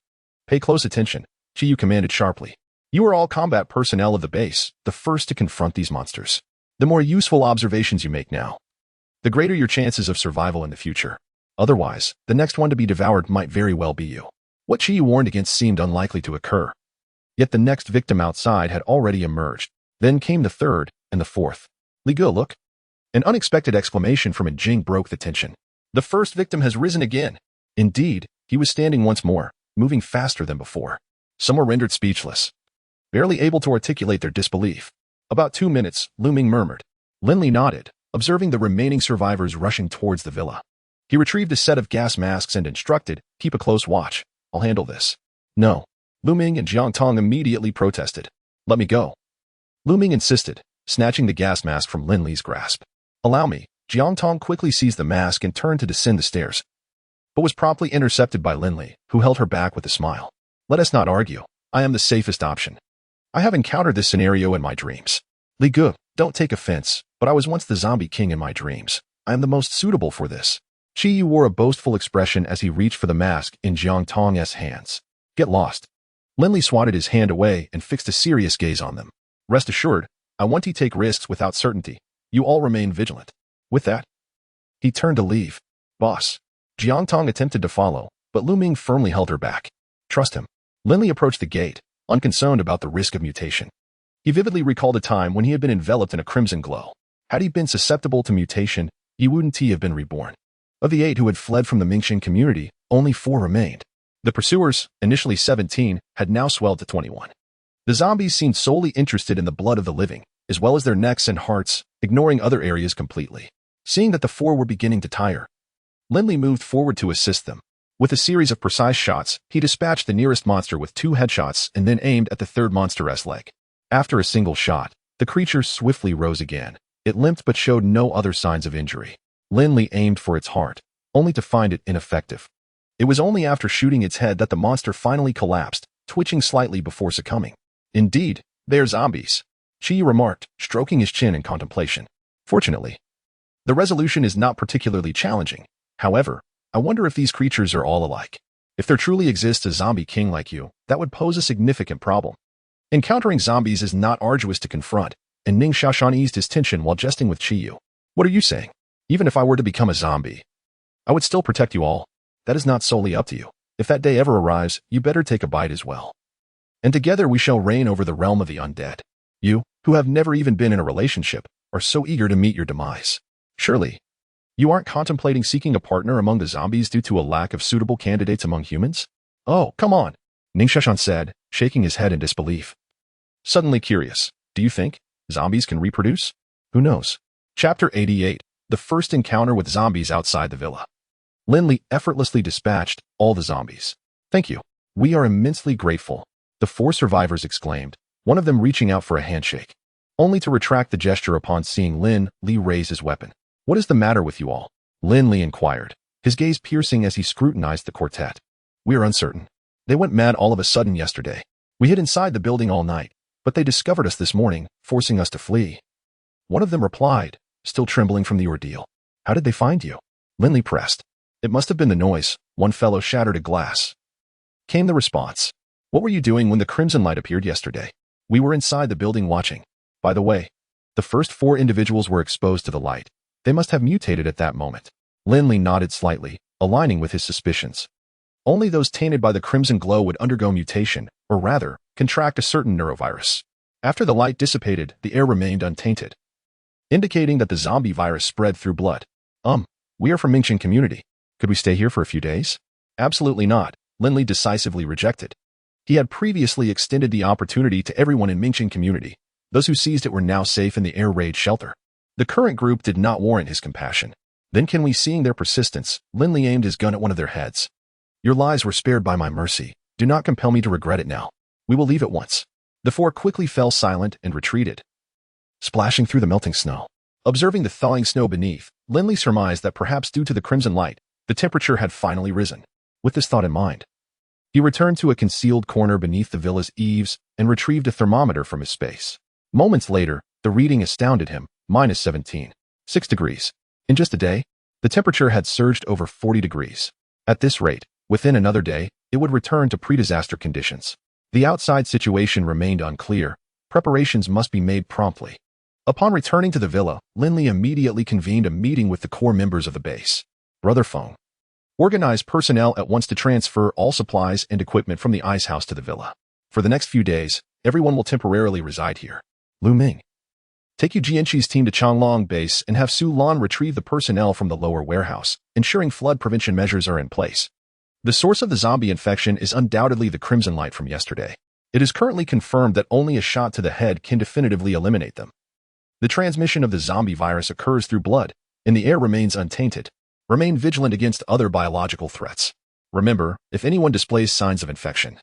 Pay close attention, Chiyu commanded sharply. You are all combat personnel of the base, the first to confront these monsters. The more useful observations you make now, the greater your chances of survival in the future. Otherwise, the next one to be devoured might very well be you. What Chiyu warned against seemed unlikely to occur. Yet the next victim outside had already emerged. Then came the third and the fourth. Li Ge, look. An unexpected exclamation from Jing broke the tension. The first victim has risen again. Indeed, he was standing once more, moving faster than before. Some were rendered speechless, barely able to articulate their disbelief. About 2 minutes, Lu Ming murmured. Lin Li nodded, observing the remaining survivors rushing towards the villa. He retrieved a set of gas masks and instructed, keep a close watch. I'll handle this. No. Lu Ming and Jiang Tong immediately protested. Let me go. Lu Ming insisted, snatching the gas mask from Lin Li's grasp. Allow me. Jiang Tong quickly seized the mask and turned to descend the stairs, but was promptly intercepted by Lin Li, who held her back with a smile. Let us not argue. I am the safest option. I have encountered this scenario in my dreams. Li Ge, don't take offense, but I was once the zombie king in my dreams. I am the most suitable for this. Chiyu wore a boastful expression as he reached for the mask in Jiang Tong's hands. Get lost. Lin Li swatted his hand away and fixed a serious gaze on them. Rest assured, I want to take risks without certainty. You all remain vigilant. With that, he turned to leave. Boss. Jiang Tong attempted to follow, but Lu Ming firmly held her back. Trust him. Lin Li approached the gate, unconcerned about the risk of mutation. He vividly recalled a time when he had been enveloped in a crimson glow. Had he been susceptible to mutation, he wouldn't he have been reborn. Of the 8 who had fled from the Mingxin community, only 4 remained. The pursuers, initially 17, had now swelled to 21. The zombies seemed solely interested in the blood of the living, as well as their necks and hearts, ignoring other areas completely. Seeing that the 4 were beginning to tire, Lin Li moved forward to assist them. With a series of precise shots, he dispatched the nearest monster with 2 headshots and then aimed at the third monster's leg. After a single shot, the creature swiftly rose again. It limped but showed no other signs of injury. Lin Li aimed for its heart, only to find it ineffective. It was only after shooting its head that the monster finally collapsed, twitching slightly before succumbing. Indeed, they're zombies, Chi remarked, stroking his chin in contemplation. Fortunately, the resolution is not particularly challenging. However, I wonder if these creatures are all alike. If there truly exists a zombie king like you, that would pose a significant problem. Encountering zombies is not arduous to confront, and Ning Xiaoshan eased his tension while jesting with Chiyu. What are you saying? Even if I were to become a zombie, I would still protect you all. That is not solely up to you. If that day ever arrives, you better take a bite as well. And together we shall reign over the realm of the undead. You, who have never even been in a relationship, are so eager to meet your demise. Surely, you aren't contemplating seeking a partner among the zombies due to a lack of suitable candidates among humans? Oh, come on, Ning Xiaoshan said, shaking his head in disbelief. Suddenly curious, do you think zombies can reproduce? Who knows? Chapter 88, The First Encounter with Zombies Outside the Villa. Lin Li effortlessly dispatched all the zombies. Thank you. We are immensely grateful, the 4 survivors exclaimed, one of them reaching out for a handshake, only to retract the gesture upon seeing Lin Li raise his weapon. What is the matter with you all? Lin Li inquired, his gaze piercing as he scrutinized the quartet. We are uncertain. They went mad all of a sudden yesterday. We hid inside the building all night, but they discovered us this morning, forcing us to flee. One of them replied, still trembling from the ordeal. How did they find you? Lin Li pressed. It must have been the noise. One fellow shattered a glass. Came the response. What were you doing when the crimson light appeared yesterday? We were inside the building watching. By the way, the first 4 individuals were exposed to the light. They must have mutated at that moment. Lin Li nodded slightly, aligning with his suspicions. Only those tainted by the crimson glow would undergo mutation, or rather, contract a certain neurovirus. After the light dissipated, the air remained untainted, indicating that the zombie virus spread through blood. We are from Mingxin community. Could we stay here for a few days? Absolutely not, Lin Li decisively rejected. He had previously extended the opportunity to everyone in Mingxin community. Those who seized it were now safe in the air raid shelter. The current group did not warrant his compassion. Then Kinley, seeing their persistence, Lin Li aimed his gun at one of their heads. Your lives were spared by my mercy. Do not compel me to regret it now. We will leave at once. The four quickly fell silent and retreated, splashing through the melting snow. Observing the thawing snow beneath, Lin Li surmised that perhaps due to the crimson light, the temperature had finally risen. With this thought in mind, he returned to a concealed corner beneath the villa's eaves and retrieved a thermometer from his space. Moments later, the reading astounded him, -17. 6 degrees. In just a day, the temperature had surged over 40 degrees. At this rate, within another day, it would return to pre-disaster conditions. The outside situation remained unclear. Preparations must be made promptly. Upon returning to the villa, Lin Li immediately convened a meeting with the core members of the base. Brother Feng organized personnel at once to transfer all supplies and equipment from the ice house to the villa. For the next few days, everyone will temporarily reside here. Lu Ming, take Yu Jianqi's team to Changlong base and have Su Lan retrieve the personnel from the lower warehouse, ensuring flood prevention measures are in place. The source of the zombie infection is undoubtedly the crimson light from yesterday. It is currently confirmed that only a shot to the head can definitively eliminate them. The transmission of the zombie virus occurs through blood, and the air remains untainted. Remain vigilant against other biological threats. Remember, if anyone displays signs of infection,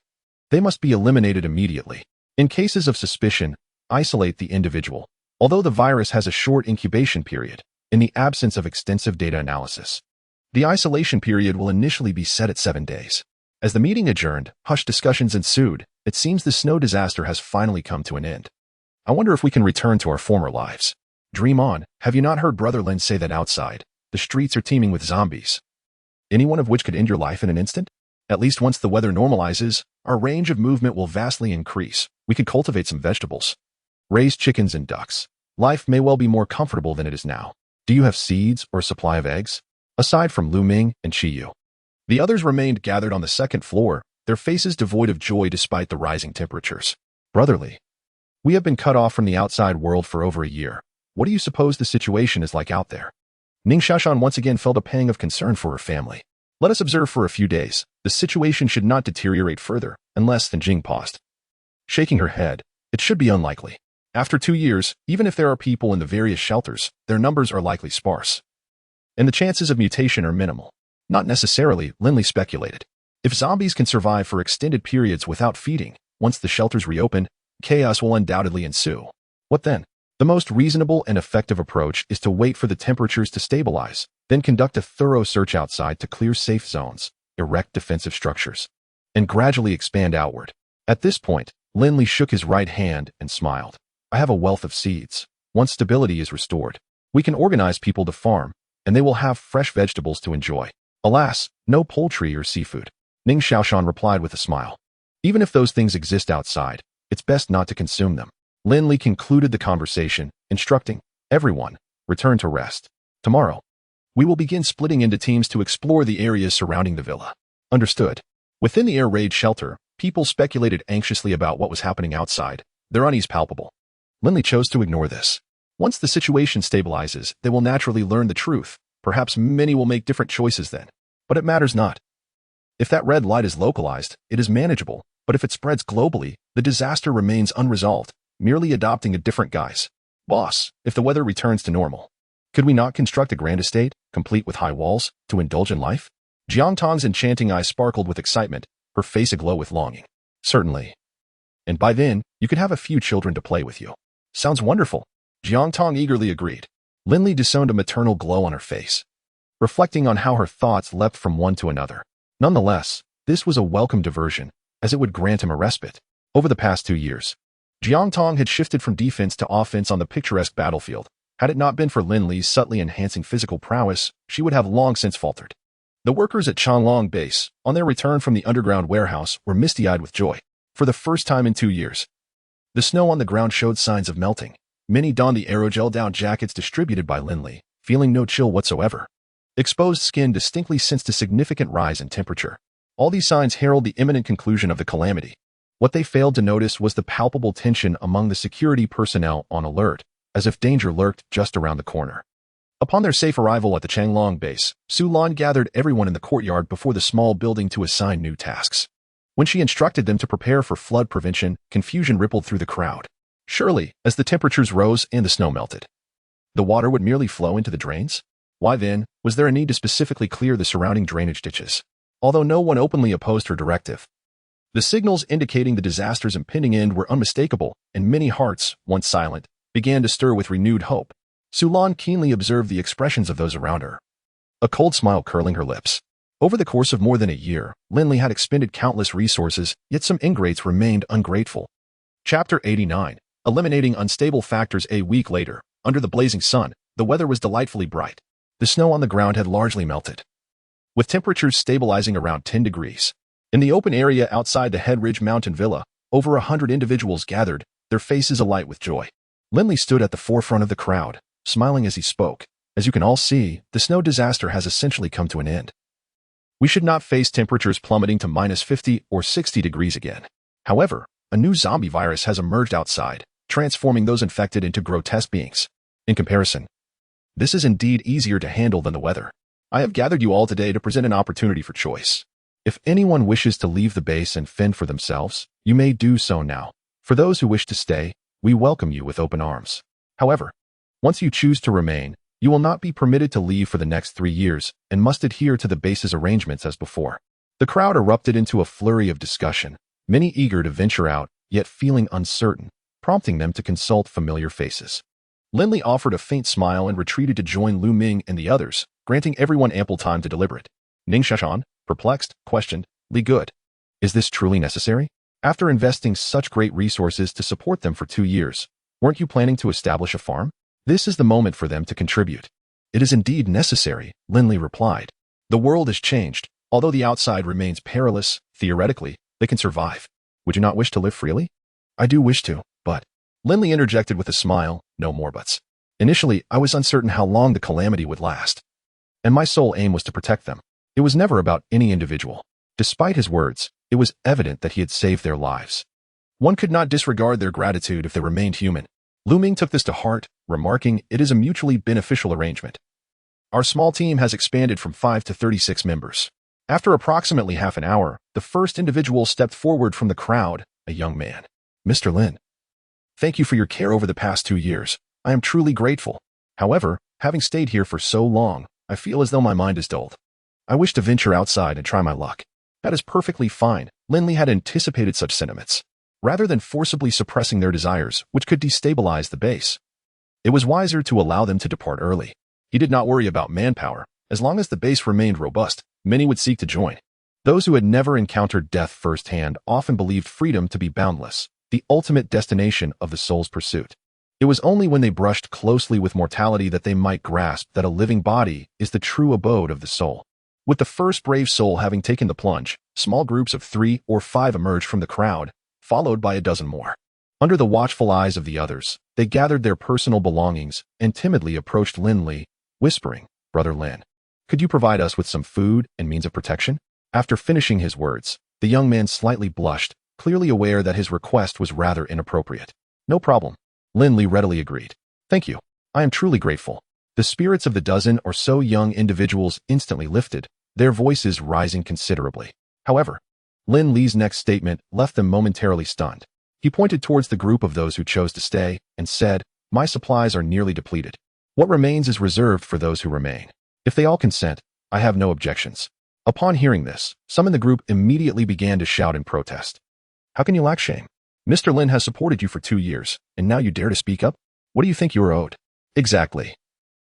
they must be eliminated immediately. In cases of suspicion, isolate the individual. Although the virus has a short incubation period, in the absence of extensive data analysis, the isolation period will initially be set at 7 days. As the meeting adjourned, hushed discussions ensued. It seems the snow disaster has finally come to an end. I wonder if we can return to our former lives. Dream on. Have you not heard Brother Lin say that outside, the streets are teeming with zombies, any one of which could end your life in an instant? At least once the weather normalizes, our range of movement will vastly increase. We could cultivate some vegetables, raise chickens and ducks. Life may well be more comfortable than it is now. Do you have seeds or a supply of eggs? Aside from Lu Ming and Qi Yu, the others remained gathered on the second floor, their faces devoid of joy despite the rising temperatures. Brotherly, we have been cut off from the outside world for over a year. What do you suppose the situation is like out there? Ning Xiaoshan once again felt a pang of concern for her family. Let us observe for a few days. The situation should not deteriorate further, unless then Jing paused, shaking her head. It should be unlikely. After 2 years, even if there are people in the various shelters, their numbers are likely sparse, and the chances of mutation are minimal. Not necessarily, Lin Li speculated. If zombies can survive for extended periods without feeding, once the shelters reopen, chaos will undoubtedly ensue. What then? The most reasonable and effective approach is to wait for the temperatures to stabilize, then conduct a thorough search outside to clear safe zones, erect defensive structures, and gradually expand outward. At this point, Lin Li shook his right hand and smiled. I have a wealth of seeds. Once stability is restored, we can organize people to farm, and they will have fresh vegetables to enjoy. Alas, no poultry or seafood. Ning Xiaoshan replied with a smile. Even if those things exist outside, it's best not to consume them. Lin Li concluded the conversation, instructing, everyone, return to rest. Tomorrow, we will begin splitting into teams to explore the areas surrounding the villa. Understood. Within the air raid shelter, people speculated anxiously about what was happening outside, their unease palpable. Lin Li chose to ignore this. Once the situation stabilizes, they will naturally learn the truth. Perhaps many will make different choices then. But it matters not. If that red light is localized, it is manageable. But if it spreads globally, the disaster remains unresolved, merely adopting a different guise. Boss, if the weather returns to normal, could we not construct a grand estate, complete with high walls, to indulge in life? Jiang Tong's enchanting eyes sparkled with excitement, her face aglow with longing. Certainly. And by then, you could have a few children to play with you. Sounds wonderful. Jiang Tong eagerly agreed. Lin Li discerned a maternal glow on her face, reflecting on how her thoughts leapt from one to another. Nonetheless, this was a welcome diversion, as it would grant him a respite. Over the past 2 years, Jiang Tong had shifted from defense to offense on the picturesque battlefield. Had it not been for Lin Li's subtly enhancing physical prowess, she would have long since faltered. The workers at Changlong base, on their return from the underground warehouse, were misty-eyed with joy. For the first time in 2 years, the snow on the ground showed signs of melting. Many donned the aerogel down jackets distributed by Lin Li, feeling no chill whatsoever. Exposed skin distinctly sensed a significant rise in temperature. All these signs herald the imminent conclusion of the calamity. What they failed to notice was the palpable tension among the security personnel on alert, as if danger lurked just around the corner. Upon their safe arrival at the Changlong base, Su Lan gathered everyone in the courtyard before the small building to assign new tasks. When she instructed them to prepare for flood prevention, confusion rippled through the crowd. Surely, as the temperatures rose and the snow melted, The water would merely flow into the drains? Why then, was there a need to specifically clear the surrounding drainage ditches? Although no one openly opposed her directive, the signals indicating the disaster's impending end were unmistakable, and many hearts, once silent, began to stir with renewed hope. Sulan keenly observed the expressions of those around her, a cold smile curling her lips. Over the course of more than a year, Lin Li had expended countless resources, yet some ingrates remained ungrateful. Chapter 89. Eliminating unstable factors. A week later, under the blazing sun, the weather was delightfully bright. The snow on the ground had largely melted, with temperatures stabilizing around 10 degrees. In the open area outside the Headridge Mountain Villa, over 100 individuals gathered, their faces alight with joy. Lin Li stood at the forefront of the crowd, smiling as he spoke. As you can all see, the snow disaster has essentially come to an end. We should not face temperatures plummeting to minus 50 or 60 degrees again. However, a new zombie virus has emerged outside, transforming those infected into grotesque beings. In comparison, this is indeed easier to handle than the weather. I have gathered you all today to present an opportunity for choice. If anyone wishes to leave the base and fend for themselves, you may do so now. For those who wish to stay, we welcome you with open arms. However, once you choose to remain, you will not be permitted to leave for the next 3 years and must adhere to the base's arrangements as before. The crowd erupted into a flurry of discussion, many eager to venture out, yet feeling uncertain, prompting them to consult familiar faces. Lin Li offered a faint smile and retreated to join Lu Ming and the others, granting everyone ample time to deliberate. Ning Shashan, perplexed, questioned, Li Good, is this truly necessary? After investing such great resources to support them for 2 years, weren't you planning to establish a farm? This is the moment for them to contribute. It is indeed necessary, Lin Li replied. The world has changed. Although the outside remains perilous, theoretically, they can survive. Would you not wish to live freely? I do wish to, but... Lin Li interjected with a smile, no more buts. Initially, I was uncertain how long the calamity would last, and my sole aim was to protect them. It was never about any individual. Despite his words, it was evident that he had saved their lives. One could not disregard their gratitude if they remained human. Lu Ming took this to heart, remarking, it is a mutually beneficial arrangement. Our small team has expanded from 5 to 36 members. After approximately half an hour, the first individual stepped forward from the crowd, a young man. Mr. Lin, thank you for your care over the past 2 years. I am truly grateful. However, having stayed here for so long, I feel as though my mind is dulled. I wish to venture outside and try my luck. That is perfectly fine. Lin Li had anticipated such sentiments. Rather than forcibly suppressing their desires, which could destabilize the base, it was wiser to allow them to depart early. He did not worry about manpower. As long as the base remained robust, many would seek to join. Those who had never encountered death firsthand often believed freedom to be boundless, the ultimate destination of the soul's pursuit. It was only when they brushed closely with mortality that they might grasp that a living body is the true abode of the soul. With the first brave soul having taken the plunge, small groups of 3 or 5 emerged from the crowd, followed by a dozen more. Under the watchful eyes of the others, they gathered their personal belongings and timidly approached Lin Li, whispering, Brother Lin, could you provide us with some food and means of protection? After finishing his words, the young man slightly blushed, clearly aware that his request was rather inappropriate. No problem. Lin Li readily agreed. Thank you. I am truly grateful. The spirits of the dozen or so young individuals instantly lifted, their voices rising considerably. However, Lin Li's next statement left them momentarily stunned. He pointed towards the group of those who chose to stay and said, my supplies are nearly depleted. What remains is reserved for those who remain. If they all consent, I have no objections. Upon hearing this, some in the group immediately began to shout in protest. How can you lack shame? Mr. Lin has supported you for 2 years, and now you dare to speak up? What do you think you are owed? Exactly.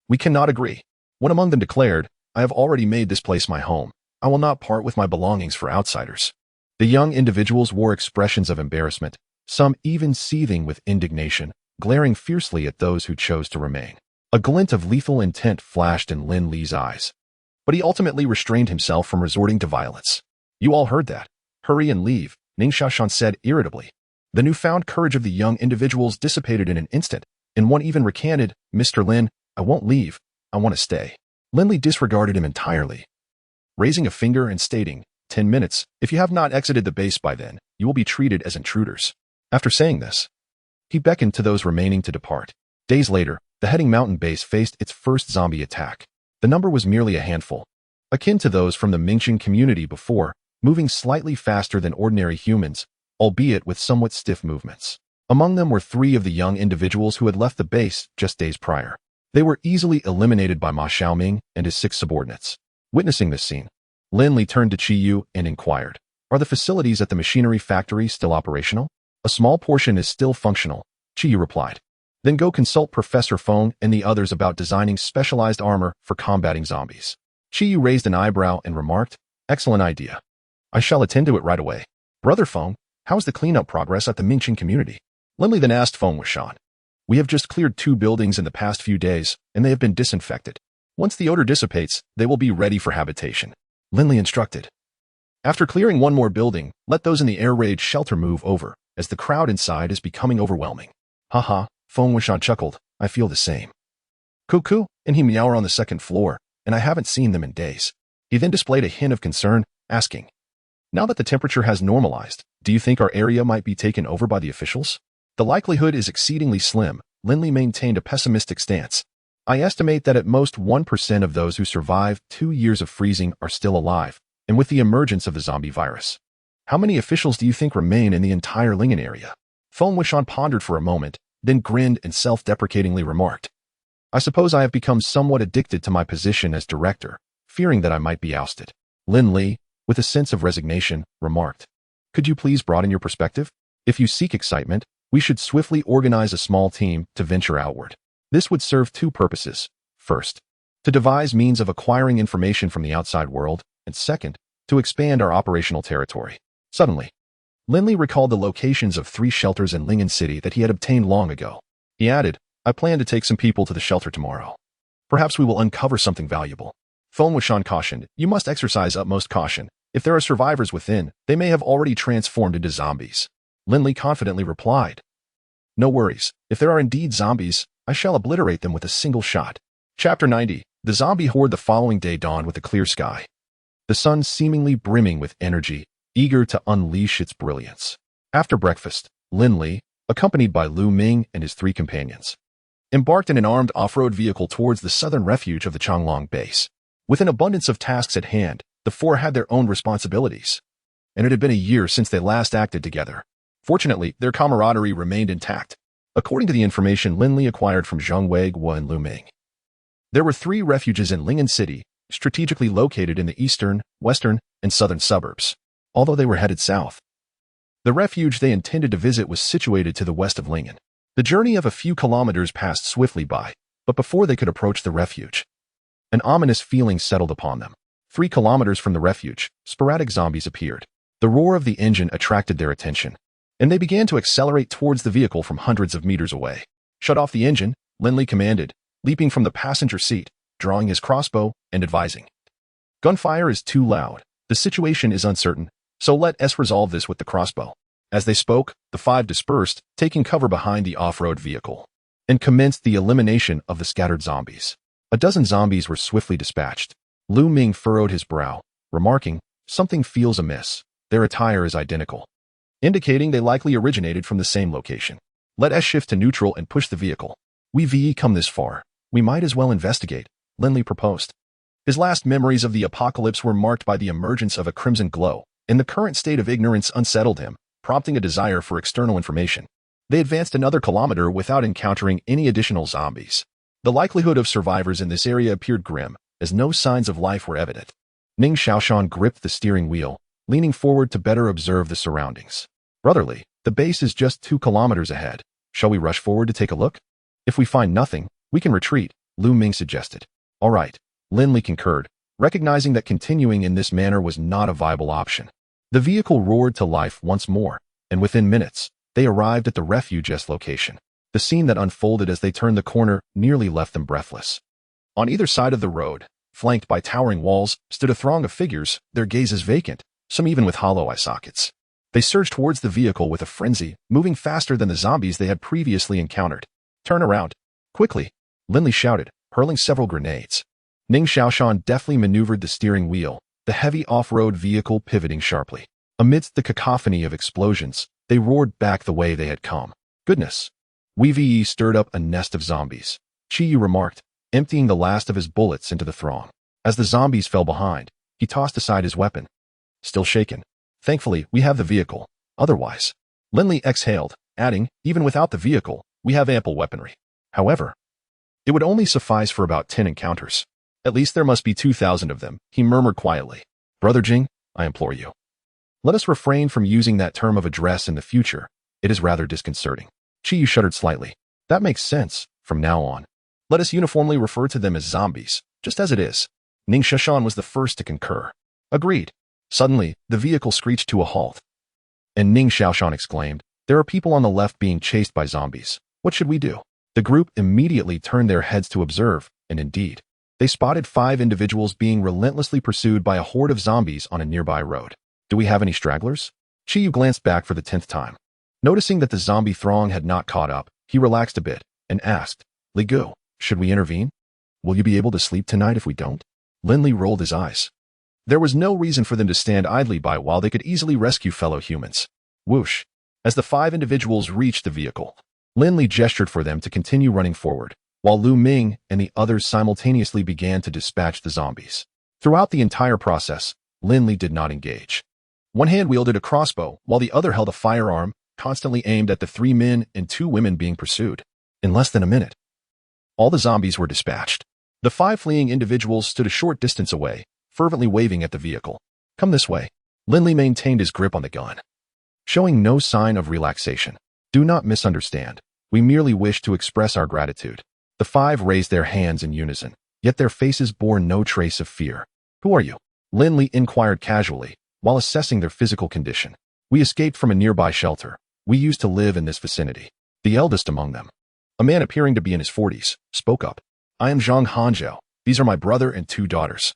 We cannot agree. One among them declared, I have already made this place my home. I will not part with my belongings for outsiders. The young individuals wore expressions of embarrassment, some even seething with indignation, glaring fiercely at those who chose to remain. A glint of lethal intent flashed in Lin Li's eyes, but he ultimately restrained himself from resorting to violence. You all heard that. Hurry and leave, Ning Shashan said irritably. The newfound courage of the young individuals dissipated in an instant, and one even recanted, Mr. Lin, I won't leave, I want to stay. Lin Li disregarded him entirely, raising a finger and stating, 10 minutes, if you have not exited the base by then, you will be treated as intruders. After saying this, he beckoned to those remaining to depart. Days later, the Heading Mountain base faced its first zombie attack. The number was merely a handful, akin to those from the Mingqian community before, moving slightly faster than ordinary humans, albeit with somewhat stiff movements. Among them were 3 of the young individuals who had left the base just days prior. They were easily eliminated by Ma Xiaoming and his 6 subordinates. Witnessing this scene, Lin Li turned to Qiyu and inquired, "Are the facilities at the machinery factory still operational?" "A small portion is still functional," Qiyu replied. "Then go consult Professor Feng and the others about designing specialized armor for combating zombies." Qiyu raised an eyebrow and remarked, "Excellent idea. I shall attend to it right away." "Brother Feng, how's the cleanup progress at the Mingqing community?" Lin Li then asked Feng Wuxian. "We have just cleared 2 buildings in the past few days, and they have been disinfected. Once the odor dissipates, they will be ready for habitation," Lin Li instructed. "After clearing 1 more building, let those in the air raid shelter move over, as the crowd inside is becoming overwhelming." "Haha," Feng Wuxian chuckled, "I feel the same." "Cuckoo," and he meow on the 2nd floor, and I haven't seen them in days. He then displayed a hint of concern, asking, "Now that the temperature has normalized, do you think our area might be taken over by the officials?" "The likelihood is exceedingly slim," Lin Li maintained a pessimistic stance. "I estimate that at most 1% of those who survive 2 years of freezing are still alive, and with the emergence of the zombie virus. How many officials do you think remain in the entire Lingen area?" Feng Wuxian pondered for a moment, then grinned and self-deprecatingly remarked, "I suppose I have become somewhat addicted to my position as director, fearing that I might be ousted." Lin Li, with a sense of resignation, remarked, "Could you please broaden your perspective? If you seek excitement, we should swiftly organize a small team to venture outward. This would serve 2 purposes. First, to devise means of acquiring information from the outside world, and second, to expand our operational territory." Suddenly, Lin Li recalled the locations of 3 shelters in Lingen City that he had obtained long ago. He added, "I plan to take some people to the shelter tomorrow. Perhaps we will uncover something valuable." Feng Wuxian cautioned, "You must exercise utmost caution. If there are survivors within, they may have already transformed into zombies." Lin Li confidently replied, "No worries. If there are indeed zombies, I shall obliterate them with a single shot." Chapter 90. The zombie horde. The following day dawned with a clear sky. The sun seemingly brimming with energy, eager to unleash its brilliance. After breakfast, Lin Li, accompanied by Lu Ming and his 3 companions, embarked in an armed off-road vehicle towards the southern refuge of the Changlong base. With an abundance of tasks at hand, the 4 had their own responsibilities, and it had been a year since they last acted together. Fortunately, their camaraderie remained intact, according to the information Lin Li acquired from Zheng Weiguo and Lu Ming. There were 3 refuges in Lingen City, strategically located in the eastern, western, and southern suburbs, although they were headed south. The refuge they intended to visit was situated to the west of Lingen. The journey of a few kilometers passed swiftly by, but before they could approach the refuge, an ominous feeling settled upon them. 3 kilometers from the refuge, sporadic zombies appeared. The roar of the engine attracted their attention, and they began to accelerate towards the vehicle from hundreds of meters away. "Shut off the engine," Lin Li commanded, leaping from the passenger seat, drawing his crossbow, and advising, "Gunfire is too loud. The situation is uncertain, so let us resolve this with the crossbow." As they spoke, the 5 dispersed, taking cover behind the off-road vehicle, and commenced the elimination of the scattered zombies. A dozen zombies were swiftly dispatched. Lu Ming furrowed his brow, remarking, "Something feels amiss. Their attire is identical, indicating they likely originated from the same location. Let us shift to neutral and push the vehicle. We've come this far. We might as well investigate," Lin Li proposed. His last memories of the apocalypse were marked by the emergence of a crimson glow, and the current state of ignorance unsettled him, prompting a desire for external information. They advanced another kilometer without encountering any additional zombies. The likelihood of survivors in this area appeared grim, as no signs of life were evident. Ning Xiaoshan gripped the steering wheel, leaning forward to better observe the surroundings. "Brotherly, the base is just 2 kilometers ahead. Shall we rush forward to take a look? If we find nothing, we can retreat," Lu Ming suggested. "All right," Lin Li concurred, recognizing that continuing in this manner was not a viable option. The vehicle roared to life once more, and within minutes, they arrived at the refuge's location. The scene that unfolded as they turned the corner nearly left them breathless. On either side of the road, flanked by towering walls, stood a throng of figures, their gazes vacant, some even with hollow eye sockets. They surged towards the vehicle with a frenzy, moving faster than the zombies they had previously encountered. "Turn around. Quickly," Lin Li shouted, hurling several grenades. Ning Xiaoshan deftly maneuvered the steering wheel, the heavy off-road vehicle pivoting sharply. Amidst the cacophony of explosions, they roared back the way they had come. "Goodness. We've stirred up a nest of zombies," Qiyu remarked, emptying the last of his bullets into the throng. As the zombies fell behind, he tossed aside his weapon. "Still shaken. Thankfully, we have the vehicle. Otherwise," Lin Li exhaled, adding, "even without the vehicle, we have ample weaponry. However, It would only suffice for about 10 encounters. At least there must be 2,000 of them, he murmured quietly. Brother Jing, I implore you. Let us refrain from using that term of address in the future. It is rather disconcerting. Qiyu shuddered slightly. That makes sense. From now on, let us uniformly refer to them as zombies, just as it is. Ning Shashan was the first to concur. Agreed. Suddenly, the vehicle screeched to a halt. And Ning Xiaoshan exclaimed, there are people on the left being chased by zombies. What should we do? The group immediately turned their heads to observe, and indeed, they spotted 5 individuals being relentlessly pursued by a horde of zombies on a nearby road. Do we have any stragglers? Qiyu glanced back for the 10th time. Noticing that the zombie throng had not caught up, he relaxed a bit and asked, Li Gu, should we intervene? Will you be able to sleep tonight if we don't? Lin Li rolled his eyes. There was no reason for them to stand idly by while they could easily rescue fellow humans. Whoosh. As the 5 individuals reached the vehicle, Lin Li gestured for them to continue running forward, while Lu Ming and the others simultaneously began to dispatch the zombies. Throughout the entire process, Lin Li did not engage. One hand wielded a crossbow, while the other held a firearm, constantly aimed at the 3 men and 2 women being pursued. In less than a minute, all the zombies were dispatched. The 5 fleeing individuals stood a short distance away, fervently waving at the vehicle. Come this way. Lin Li maintained his grip on the gun, showing no sign of relaxation. Do not misunderstand. We merely wish to express our gratitude. The 5 raised their hands in unison, yet their faces bore no trace of fear. Who are you? Lin Li inquired casually, while assessing their physical condition. We escaped from a nearby shelter. We used to live in this vicinity. The eldest among them, a man appearing to be in his 40s, spoke up. I am Zhang Hanzhou. These are my brother and 2 daughters.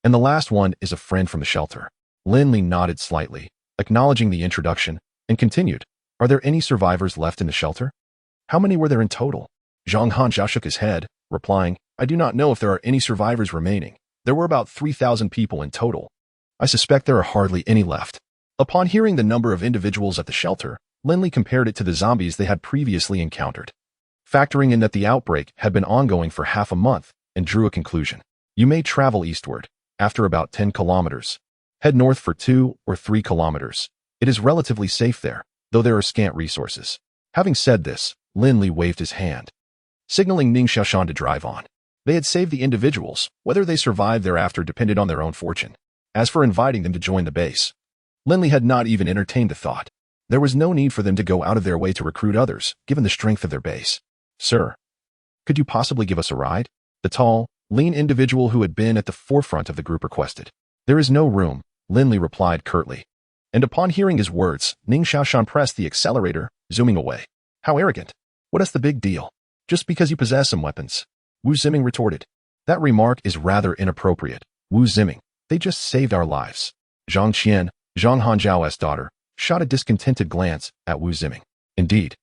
And the last one is a friend from the shelter. Lin Li nodded slightly, acknowledging the introduction, and continued. Are there any survivors left in the shelter? How many were there in total? Zhang Hanzhou shook his head, replying, I do not know if there are any survivors remaining. There were about 3,000 people in total. I suspect there are hardly any left. Upon hearing the number of individuals at the shelter, Lin Li compared it to the zombies they had previously encountered, factoring in that the outbreak had been ongoing for half a month, and drew a conclusion. You may travel eastward. After about 10 kilometers, head north for 2 or 3 kilometers. It is relatively safe there, though there are scant resources. Having said this, Lin Li waved his hand, signaling Ning Xiaoshan to drive on. They had saved the individuals. Whether they survived thereafter depended on their own fortune. As for inviting them to join the base, Lin Li had not even entertained the thought. There was no need for them to go out of their way to recruit others, given the strength of their base. Sir, could you possibly give us a ride? The tall, lean individual who had been at the forefront of the group requested. There is no room, Lin Li replied curtly. And upon hearing his words, Ning Xiaoshan pressed the accelerator, zooming away. How arrogant. What is the big deal? Just because you possess some weapons. Wu Ziming retorted. That remark is rather inappropriate. Wu Ziming, they just saved our lives. Zhang Qian, Zhang Hanzhou's daughter, shot a discontented glance at Wu Ziming. Indeed,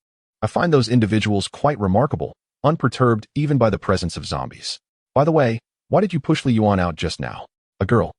I find those individuals quite remarkable, unperturbed even by the presence of zombies. By the way, why did you push Li Yuan out just now? A girl,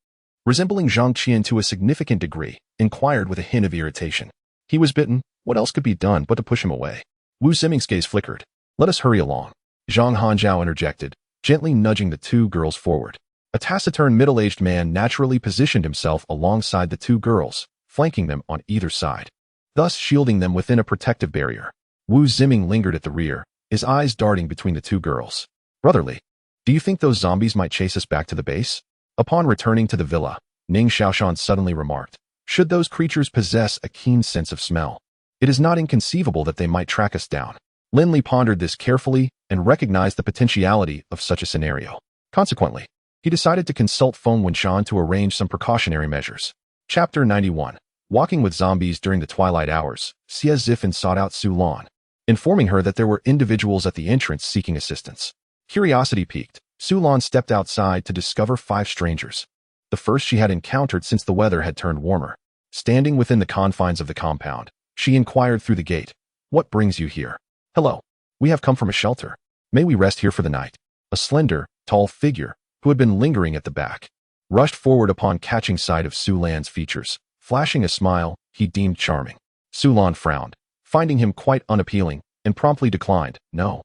resembling Zhang Qian to a significant degree, inquired with a hint of irritation. He was bitten. What else could be done but to push him away? Wu Ziming's gaze flickered. Let us hurry along. Zhang Hanzhou interjected, gently nudging the 2 girls forward. A taciturn middle-aged man naturally positioned himself alongside the 2 girls, flanking them on either side, thus shielding them within a protective barrier. Wu Ziming lingered at the rear, his eyes darting between the 2 girls. Brotherly, do you think those zombies might chase us back to the base? Upon returning to the villa, Ning Xiaoshan suddenly remarked, should those creatures possess a keen sense of smell, it is not inconceivable that they might track us down. Lin Li pondered this carefully and recognized the potentiality of such a scenario. Consequently, he decided to consult Feng Wenshan to arrange some precautionary measures. Chapter 91. Walking with zombies during the twilight hours, Xie Zifan sought out Su Lan, informing her that there were individuals at the entrance seeking assistance. Curiosity piqued, Su Lan stepped outside to discover 5 strangers, the first she had encountered since the weather had turned warmer. Standing within the confines of the compound, she inquired through the gate, what brings you here? Hello. We have come from a shelter. May we rest here for the night? A slender, tall figure, who had been lingering at the back, rushed forward upon catching sight of Su Lan's features. Flashing a smile he deemed charming. Su Lan frowned, finding him quite unappealing, and promptly declined. No.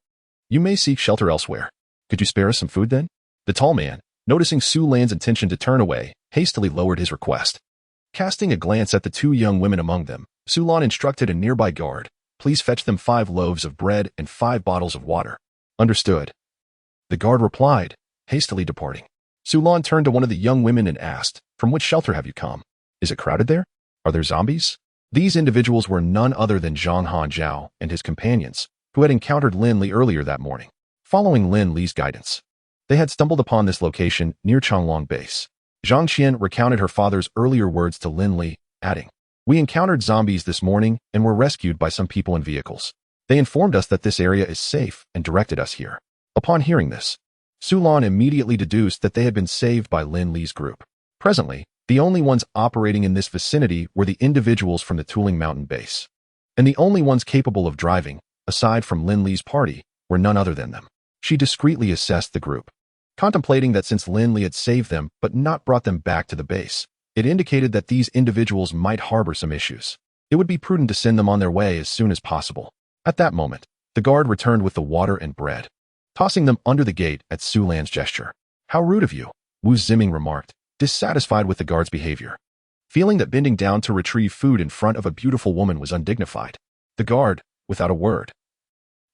You may seek shelter elsewhere. Could you spare us some food then? The tall man, noticing Su Lan's intention to turn away, hastily lowered his request. Casting a glance at the 2 young women among them, Su Lan instructed a nearby guard, please fetch them 5 loaves of bread and 5 bottles of water. Understood. The guard replied, hastily departing. Sulan turned to one of the young women and asked, "From which shelter have you come? Is it crowded there? Are there zombies?" These individuals were none other than Zhang Hanjiao and his companions, who had encountered Lin Li earlier that morning. Following Lin Li's guidance, they had stumbled upon this location near Changlong Base. Zhang Qian recounted her father's earlier words to Lin Li, adding, "We encountered zombies this morning and were rescued by some people in vehicles. They informed us that this area is safe and directed us here." Upon hearing this, Sulan immediately deduced that they had been saved by Lin Li's group. Presently, the only ones operating in this vicinity were the individuals from the Tuling Mountain base. And the only ones capable of driving, aside from Lin Li's party, were none other than them. She discreetly assessed the group, contemplating that since Lin Li had saved them but not brought them back to the base, it indicated that these individuals might harbor some issues. It would be prudent to send them on their way as soon as possible. At that moment, the guard returned with the water and bread, tossing them under the gate at Sulan's gesture. "How rude of you," Wu Ziming remarked, dissatisfied with the guard's behavior. Feeling that bending down to retrieve food in front of a beautiful woman was undignified, the guard, without a word,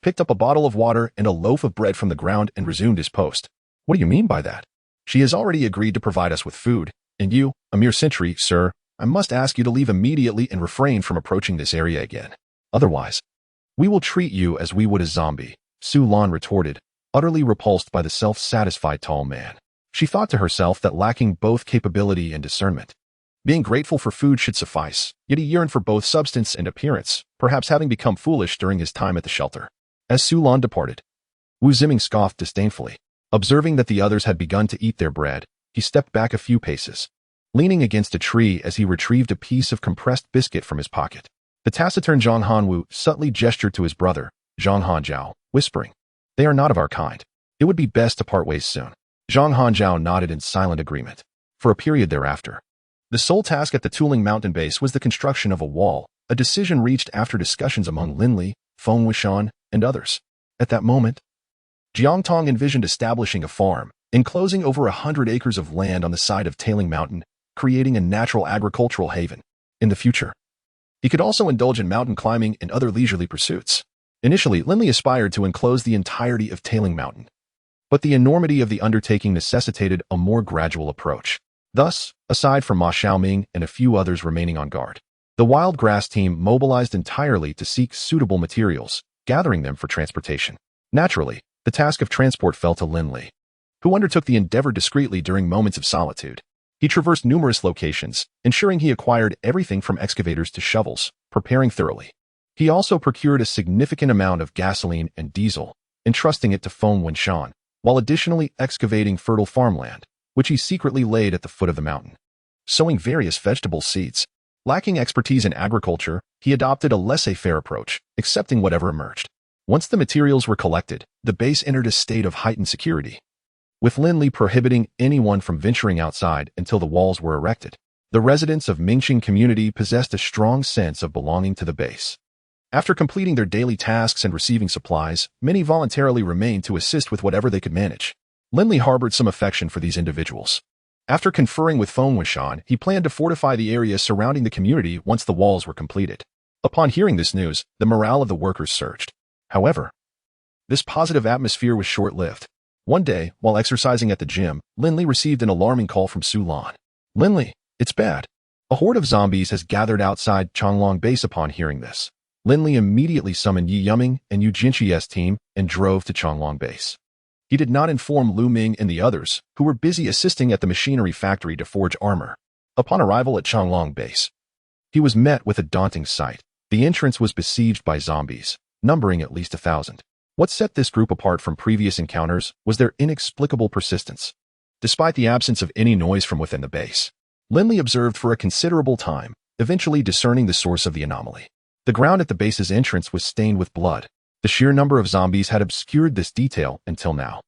picked up a bottle of water and a loaf of bread from the ground and resumed his post. "What do you mean by that? She has already agreed to provide us with food, and you, a mere sentry, sir, I must ask you to leave immediately and refrain from approaching this area again. Otherwise, we will treat you as we would a zombie," Sulan retorted, utterly repulsed by the self-satisfied tall man. She thought to herself that lacking both capability and discernment, being grateful for food should suffice, yet he yearned for both substance and appearance, perhaps having become foolish during his time at the shelter. As Sulan departed, Wu Ziming scoffed disdainfully. Observing that the others had begun to eat their bread, he stepped back a few paces, leaning against a tree as he retrieved a piece of compressed biscuit from his pocket. The taciturn Zhang Hanwu subtly gestured to his brother, Zhang Hanjiao, whispering, "They are not of our kind. It would be best to part ways soon." Zhang Hanjiao nodded in silent agreement. For a period thereafter, the sole task at the Tuling Mountain base was the construction of a wall, a decision reached after discussions among Lin Li, Feng Wuxian, and others. At that moment, Jiangtong envisioned establishing a farm, enclosing over 100 acres of land on the side of Tuling Mountain, creating a natural agricultural haven. In the future, he could also indulge in mountain climbing and other leisurely pursuits. Initially, Lin Li aspired to enclose the entirety of Tuling Mountain, but the enormity of the undertaking necessitated a more gradual approach. Thus, aside from Ma Xiaoming and a few others remaining on guard, the wild grass team mobilized entirely to seek suitable materials, gathering them for transportation. Naturally, the task of transport fell to Lin Li, who undertook the endeavor discreetly during moments of solitude. He traversed numerous locations, ensuring he acquired everything from excavators to shovels, preparing thoroughly. He also procured a significant amount of gasoline and diesel, entrusting it to Feng Wuxian, while additionally excavating fertile farmland, which he secretly laid at the foot of the mountain. Sowing various vegetable seeds. Lacking expertise in agriculture, he adopted a laissez-faire approach, accepting whatever emerged. Once the materials were collected, the base entered a state of heightened security, with Lin Li prohibiting anyone from venturing outside until the walls were erected. The residents of Mingqing community possessed a strong sense of belonging to the base. After completing their daily tasks and receiving supplies, many voluntarily remained to assist with whatever they could manage. Lin Li harbored some affection for these individuals. After conferring with Feng Wuxian, he planned to fortify the area surrounding the community once the walls were completed. Upon hearing this news, the morale of the workers surged. However, this positive atmosphere was short-lived. One day, while exercising at the gym, Lin Li received an alarming call from Sulan. "Lin Li, it's bad. A horde of zombies has gathered outside Changlong Base." Upon hearing this, Lin Li immediately summoned Yi Yuming and Yu Jinqi's team and drove to Changlong Base. He did not inform Lu Ming and the others, who were busy assisting at the machinery factory to forge armor. Upon arrival at Changlong Base, he was met with a daunting sight. The entrance was besieged by zombies, numbering at least 1,000. What set this group apart from previous encounters was their inexplicable persistence. Despite the absence of any noise from within the base, Lin Li observed for a considerable time, eventually discerning the source of the anomaly. The ground at the base's entrance was stained with blood. The sheer number of zombies had obscured this detail until now.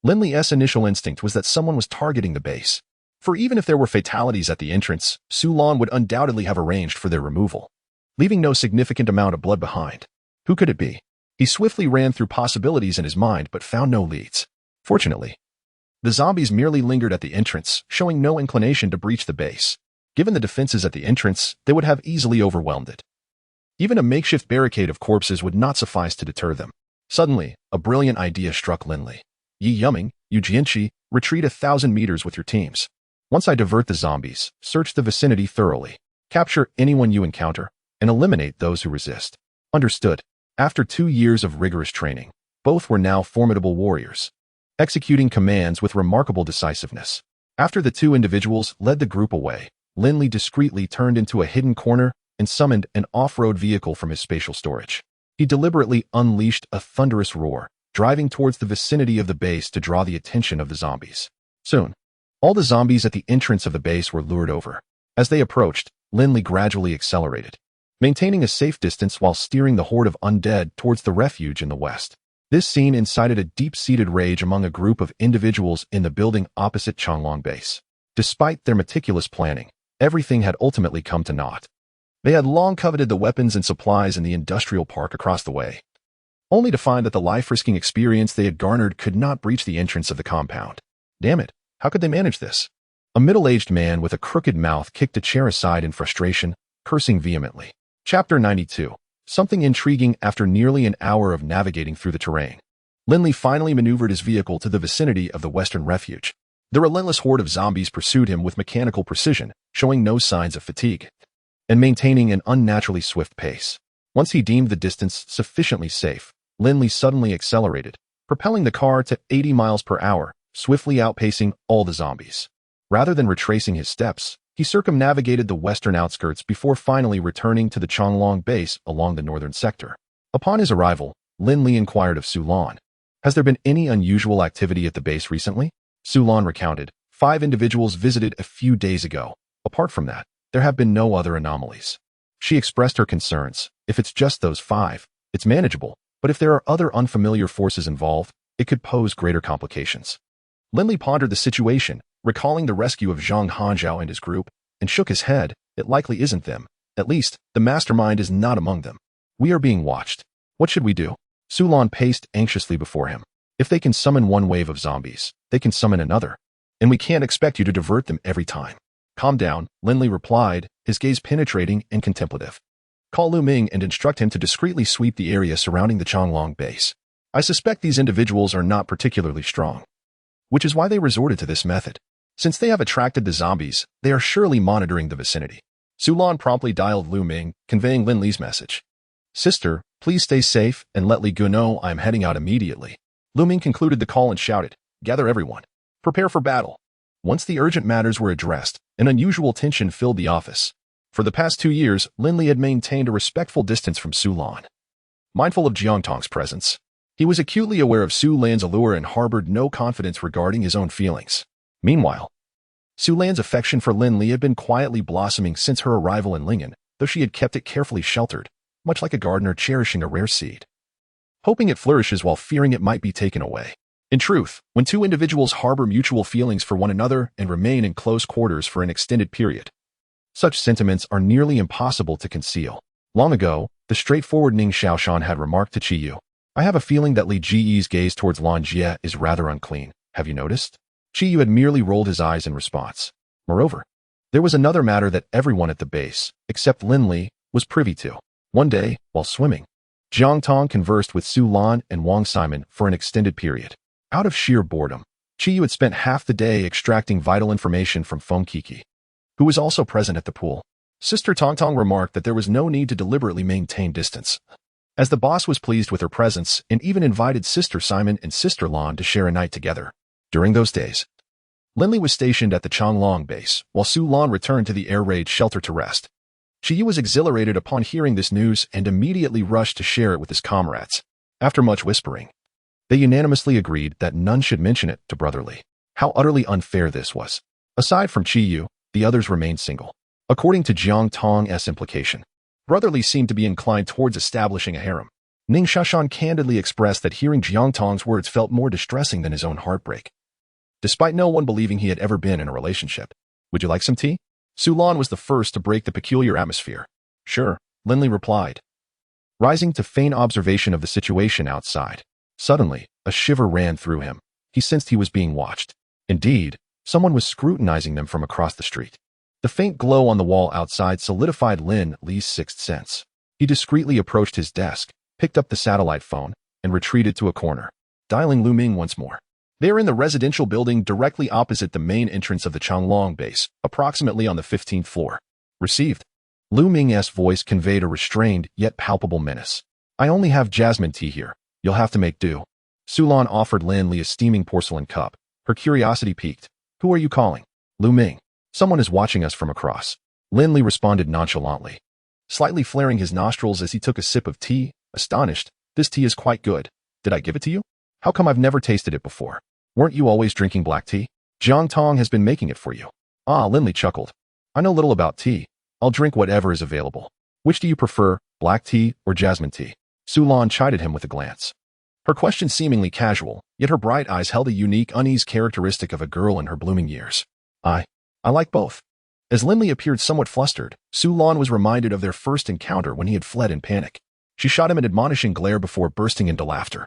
Lin Li's initial instinct was that someone was targeting the base. For even if there were fatalities at the entrance, Sulan would undoubtedly have arranged for their removal, leaving no significant amount of blood behind. Who could it be? He swiftly ran through possibilities in his mind but found no leads. Fortunately, the zombies merely lingered at the entrance, showing no inclination to breach the base. Given the defenses at the entrance, they would have easily overwhelmed it. Even a makeshift barricade of corpses would not suffice to deter them. Suddenly, a brilliant idea struck Lin Li. Yi Yuming, Yu Jianqi, retreat 1,000 meters with your teams. Once I divert the zombies, search the vicinity thoroughly. Capture anyone you encounter, and eliminate those who resist. Understood. After 2 years of rigorous training, both were now formidable warriors, executing commands with remarkable decisiveness. After the two individuals led the group away, Lin Li discreetly turned into a hidden corner and summoned an off-road vehicle from his spatial storage. He deliberately unleashed a thunderous roar, driving towards the vicinity of the base to draw the attention of the zombies. Soon, all the zombies at the entrance of the base were lured over. As they approached, Lin Li gradually accelerated, maintaining a safe distance while steering the horde of undead towards the refuge in the west. This scene incited a deep-seated rage among a group of individuals in the building opposite Changlong base. Despite their meticulous planning, everything had ultimately come to naught. They had long coveted the weapons and supplies in the industrial park across the way, only to find that the life-risking experience they had garnered could not breach the entrance of the compound. Damn it, how could they manage this? A middle-aged man with a crooked mouth kicked a chair aside in frustration, cursing vehemently. Chapter 92. Something intriguing. After nearly an hour of navigating through the terrain, Lin Li finally maneuvered his vehicle to the vicinity of the western refuge. The relentless horde of zombies pursued him with mechanical precision, showing no signs of fatigue, and maintaining an unnaturally swift pace. Once he deemed the distance sufficiently safe, Lin Li suddenly accelerated, propelling the car to 80 miles per hour, swiftly outpacing all the zombies. Rather than retracing his steps, he circumnavigated the western outskirts before finally returning to the Changlong base along the northern sector. Upon his arrival, Lin Li inquired of Su Lan, "Has there been any unusual activity at the base recently?" Su Lan recounted, "5 individuals visited a few days ago. Apart from that, there have been no other anomalies." She expressed her concerns. If it's just those 5, it's manageable, but if there are other unfamiliar forces involved, it could pose greater complications. Lin Li pondered the situation, recalling the rescue of Zhang Hanzhao and his group, and shook his head. It likely isn't them. At least, the mastermind is not among them. We are being watched. What should we do? Su Lan paced anxiously before him. If they can summon one wave of zombies, they can summon another. And we can't expect you to divert them every time. Calm down, Lin Li replied, his gaze penetrating and contemplative. Call Lu Ming and instruct him to discreetly sweep the area surrounding the Changlong base. I suspect these individuals are not particularly strong, which is why they resorted to this method. Since they have attracted the zombies, they are surely monitoring the vicinity. Su Lan promptly dialed Lu Ming, conveying Lin Li's message. Sister, please stay safe and let Li Gu know I am heading out immediately. Lu Ming concluded the call and shouted, gather everyone. Prepare for battle. Once the urgent matters were addressed, an unusual tension filled the office. For the past 2 years, Lin Li had maintained a respectful distance from Su Lan. Mindful of Jiang Tong's presence, he was acutely aware of Su Lan's allure and harbored no confidence regarding his own feelings. Meanwhile, Su Lan's affection for Lin Li had been quietly blossoming since her arrival in Lingen, though she had kept it carefully sheltered, much like a gardener cherishing a rare seed, hoping it flourishes while fearing it might be taken away. In truth, when two individuals harbor mutual feelings for one another and remain in close quarters for an extended period, such sentiments are nearly impossible to conceal. Long ago, the straightforward Ning Xiaoshan had remarked to Qi Yu, I have a feeling that Li Ji's gaze towards Lan Jie is rather unclean. Have you noticed? Qi Yu had merely rolled his eyes in response. Moreover, there was another matter that everyone at the base, except Lin Li, was privy to. One day, while swimming, Jiang Tong conversed with Su Lan and Wang Simon for an extended period. Out of sheer boredom, Qi Yu had spent half the day extracting vital information from Feng Kiki, who was also present at the pool. Sister Tongtong remarked that there was no need to deliberately maintain distance, as the boss was pleased with her presence and even invited Sister Simon and Sister Lan to share a night together. During those days, Lin Li was stationed at the Changlong base, while Su Lan returned to the air raid shelter to rest. Qi Yu was exhilarated upon hearing this news and immediately rushed to share it with his comrades. After much whispering, they unanimously agreed that none should mention it to Brother Li. How utterly unfair this was. Aside from Qi Yu, the others remained single. According to Jiang Tong's implication, Brother Li seemed to be inclined towards establishing a harem. Ning Xiaoshan candidly expressed that hearing Jiang Tong's words felt more distressing than his own heartbreak, despite no one believing he had ever been in a relationship. Would you like some tea? Su Lan was the first to break the peculiar atmosphere. Sure, Lin Li replied, rising to feign observation of the situation outside. Suddenly, a shiver ran through him. He sensed he was being watched. Indeed, someone was scrutinizing them from across the street. The faint glow on the wall outside solidified Lin Li's sixth sense. He discreetly approached his desk, picked up the satellite phone, and retreated to a corner, dialing Lu Ming once more. They are in the residential building directly opposite the main entrance of the Changlong base, approximately on the 15th floor. Received. Lu Ming's voice conveyed a restrained yet palpable menace. I only have jasmine tea here. You'll have to make do. Sulan offered Lin Li a steaming porcelain cup. Her curiosity piqued. Who are you calling? Lu Ming. Someone is watching us from across. Lin Li responded nonchalantly, slightly flaring his nostrils as he took a sip of tea, astonished. This tea is quite good. Did I give it to you? How come I've never tasted it before? Weren't you always drinking black tea? Jiang Tong has been making it for you. Ah, Lin Li chuckled. I know little about tea. I'll drink whatever is available. Which do you prefer, black tea or jasmine tea? Sulan chided him with a glance. Her question seemingly casual, yet her bright eyes held a unique unease characteristic of a girl in her blooming years. I like both. As Lin Li appeared somewhat flustered, Sulan was reminded of their first encounter when he had fled in panic. She shot him an admonishing glare before bursting into laughter.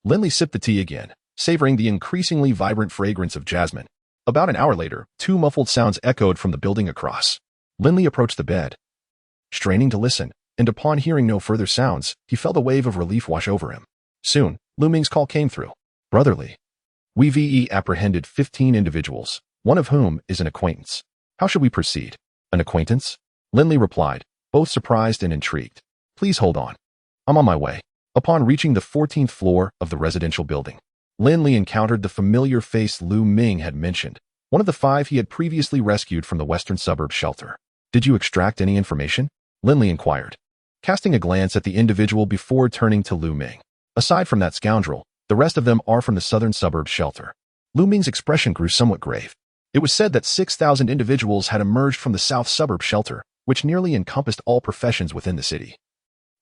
Lin Li sipped the tea again, savoring the increasingly vibrant fragrance of jasmine. About an hour later, two muffled sounds echoed from the building across. Lin Li approached the bed, straining to listen, and upon hearing no further sounds, he felt a wave of relief wash over him. Soon, Lu Ming's call came through. Brotherly. We've apprehended 15 individuals, one of whom is an acquaintance. How should we proceed? An acquaintance? Lin Li replied, both surprised and intrigued. Please hold on. I'm on my way. Upon reaching the 14th floor of the residential building, Lin Li encountered the familiar face Lu Ming had mentioned, one of the 5 he had previously rescued from the western suburb shelter. Did you extract any information? Lin Li inquired, casting a glance at the individual before turning to Lu Ming. Aside from that scoundrel, the rest of them are from the southern suburb shelter. Lu Ming's expression grew somewhat grave. It was said that 6,000 individuals had emerged from the south suburb shelter, which nearly encompassed all professions within the city,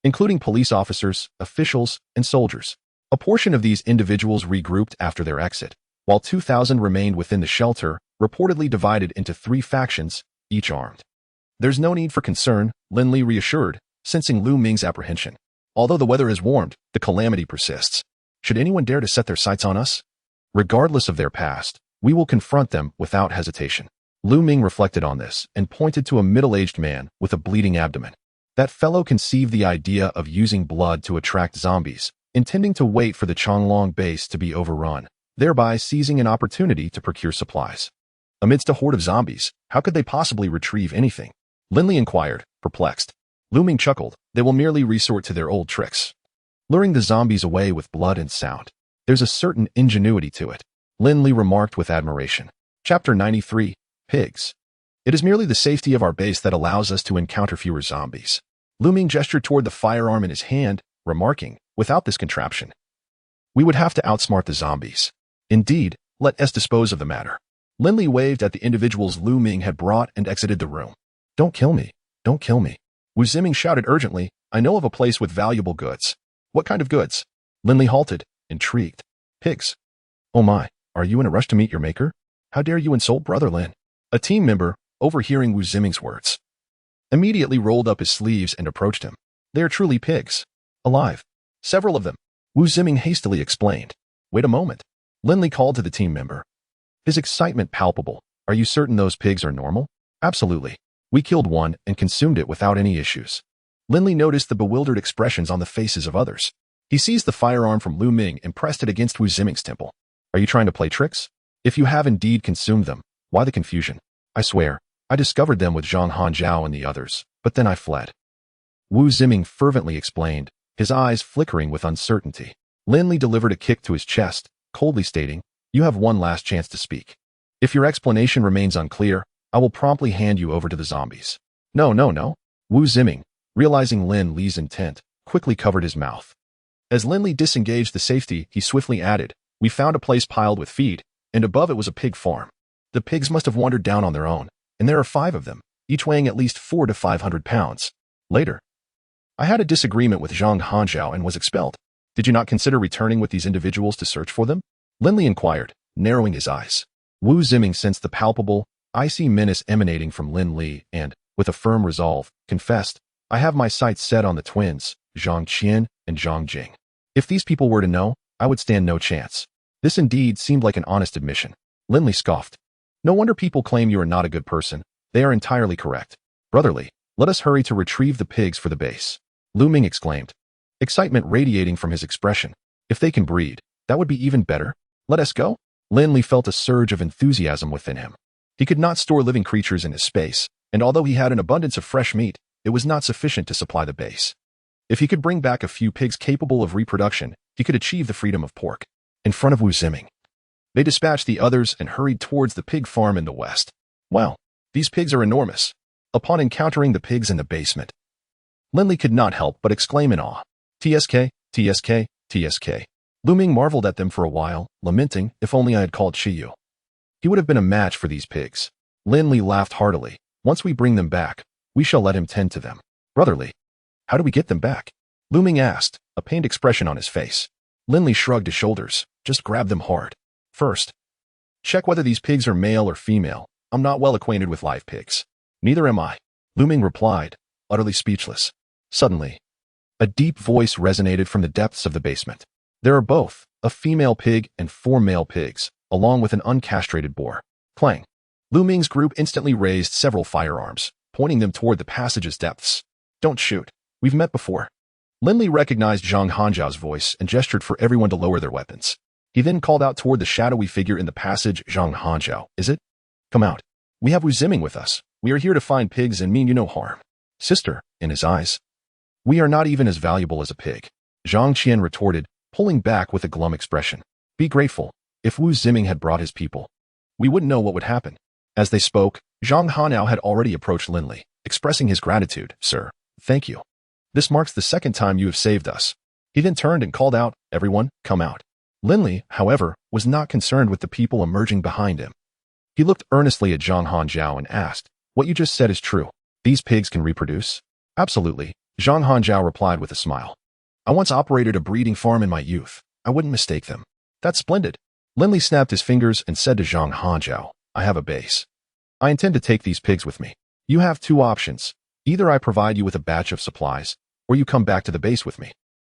including police officers, officials, and soldiers. A portion of these individuals regrouped after their exit, while 2,000 remained within the shelter, reportedly divided into 3 factions, each armed. There's no need for concern, Lin Li reassured, sensing Lu Ming's apprehension. Although the weather has warmed, the calamity persists. Should anyone dare to set their sights on us? Regardless of their past, we will confront them without hesitation. Lu Ming reflected on this and pointed to a middle-aged man with a bleeding abdomen. That fellow conceived the idea of using blood to attract zombies, intending to wait for the Changlong base to be overrun, thereby seizing an opportunity to procure supplies. Amidst a horde of zombies, how could they possibly retrieve anything? Lin Li inquired, perplexed. Lu Ming chuckled. They will merely resort to their old tricks, luring the zombies away with blood and sound. There's a certain ingenuity to it, Lin Li remarked with admiration. Chapter 93, Pigs. It is merely the safety of our base that allows us to encounter fewer zombies. Lu Ming gestured toward the firearm in his hand, remarking, without this contraption, we would have to outsmart the zombies. Indeed, let us dispose of the matter. Lin Li waved at the individuals Lu Ming had brought and exited the room. Don't kill me. Don't kill me. Wu Ziming shouted urgently, I know of a place with valuable goods. What kind of goods? Lin Li halted, intrigued. Pigs. Oh my, are you in a rush to meet your maker? How dare you insult Brother Lin? A team member, overhearing Wu Ziming's words, immediately rolled up his sleeves and approached him. They are truly pigs. Alive. Several of them. Wu Ziming hastily explained. Wait a moment. Lin Li called to the team member, his excitement palpable. Are you certain those pigs are normal? Absolutely. We killed one and consumed it without any issues. Lin Li noticed the bewildered expressions on the faces of others. He seized the firearm from Lu Ming and pressed it against Wu Ziming's temple. Are you trying to play tricks? If you have indeed consumed them, why the confusion? I swear, I discovered them with Zhang Hanzhao and the others, but then I fled. Wu Ziming fervently explained, his eyes flickering with uncertainty. Lin Li delivered a kick to his chest, coldly stating, you have one last chance to speak. If your explanation remains unclear, I will promptly hand you over to the zombies. No. Wu Ziming, realizing Lin Li's intent, quickly covered his mouth. As Lin Li disengaged the safety, he swiftly added, we found a place piled with feed, and above it was a pig farm. The pigs must have wandered down on their own, and there are 5 of them, each weighing at least 400 to 500 pounds. Later, I had a disagreement with Zhang Hanzhao and was expelled. Did you not consider returning with these individuals to search for them? Lin Li inquired, narrowing his eyes. Wu Ziming sensed the palpable, icy menace emanating from Lin Li and, with a firm resolve, confessed, I have my sights set on the twins, Zhang Qian and Zhang Jing. If these people were to know, I would stand no chance. This indeed seemed like an honest admission. Lin Li scoffed. No wonder people claim you are not a good person. They are entirely correct. Brotherly, let us hurry to retrieve the pigs for the base. Lu Ming exclaimed, excitement radiating from his expression. If they can breed, that would be even better. Let us go. Lin Li felt a surge of enthusiasm within him. He could not store living creatures in his space, and although he had an abundance of fresh meat, it was not sufficient to supply the base. If he could bring back a few pigs capable of reproduction, he could achieve the freedom of pork. In front of Wu Ziming, they dispatched the others and hurried towards the pig farm in the west. Wow, these pigs are enormous. Upon encountering the pigs in the basement, Lin Li could not help but exclaim in awe. TSK, TSK, TSK. Lu Ming marveled at them for a while, lamenting, if only I had called Qiyu. He would have been a match for these pigs. Lin Li laughed heartily. Once we bring them back, we shall let him tend to them. Brotherly, how do we get them back? Lu Ming asked, a pained expression on his face. Lin Li shrugged his shoulders. Just grab them hard. First, check whether these pigs are male or female. I'm not well acquainted with live pigs. Neither am I. Lu Ming replied, utterly speechless. Suddenly, a deep voice resonated from the depths of the basement. There are both, a female pig and 4 male pigs, along with an uncastrated boar. Clang. Lu Ming's group instantly raised several firearms, pointing them toward the passage's depths. Don't shoot. We've met before. Lin Li recognized Zhang Hanzhao's voice and gestured for everyone to lower their weapons. He then called out toward the shadowy figure in the passage. Zhang Hanzhao, is it? Come out. We have Wu Ziming with us. We are here to find pigs and mean you no harm. Sister, in his eyes. We are not even as valuable as a pig. Zhang Qian retorted, pulling back with a glum expression. Be grateful. If Wu Ziming had brought his people, we wouldn't know what would happen. As they spoke, Zhang Hanao had already approached Lin Li, expressing his gratitude. Sir, thank you. This marks the second time you have saved us. He then turned and called out, everyone, come out. Lin Li, however, was not concerned with the people emerging behind him. He looked earnestly at Zhang Hanzhao and asked, what you just said is true. These pigs can reproduce? Absolutely, Zhang Hanzhao replied with a smile. I once operated a breeding farm in my youth. I wouldn't mistake them. That's splendid. Lin Li snapped his fingers and said to Zhang Hanzhao, I have a base. I intend to take these pigs with me. You have 2 options. Either I provide you with a batch of supplies, or you come back to the base with me.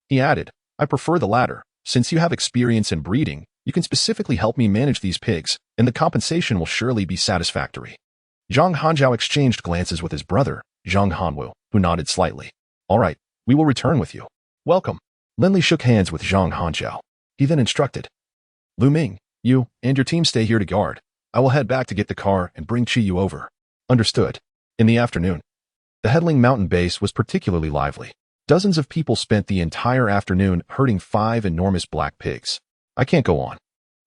He added, I prefer the latter. Since you have experience in breeding, you can specifically help me manage these pigs, and the compensation will surely be satisfactory. Zhang Hanzhao exchanged glances with his brother, Zhang Hanwu, who nodded slightly. All right, we will return with you. Welcome. Lin Li shook hands with Zhang Hanzhao. He then instructed, Lu Ming, you and your team stay here to guard. I will head back to get the car and bring Qiyu over. Understood. In the afternoon, the Headling Mountain base was particularly lively. Dozens of people spent the entire afternoon herding 5 enormous black pigs. I can't go on.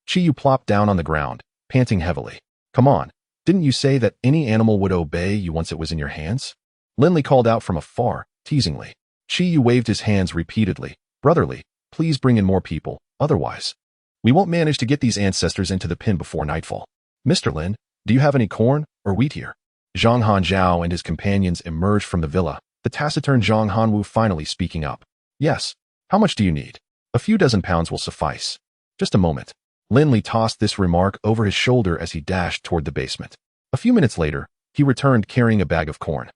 Qiyu plopped down on the ground, panting heavily. Come on, didn't you say that any animal would obey you once it was in your hands? Lin Li called out from afar, teasingly. Qiyu waved his hands repeatedly. Brotherly, please bring in more people, otherwise we won't manage to get these ancestors into the pen before nightfall. Mr. Lin, do you have any corn or wheat here? Zhang Hanzhao and his companions emerged from the villa, the taciturn Zhang Hanwu finally speaking up. Yes. How much do you need? A few dozen pounds will suffice. Just a moment. Lin Li tossed this remark over his shoulder as he dashed toward the basement. A few minutes later, he returned carrying a bag of corn.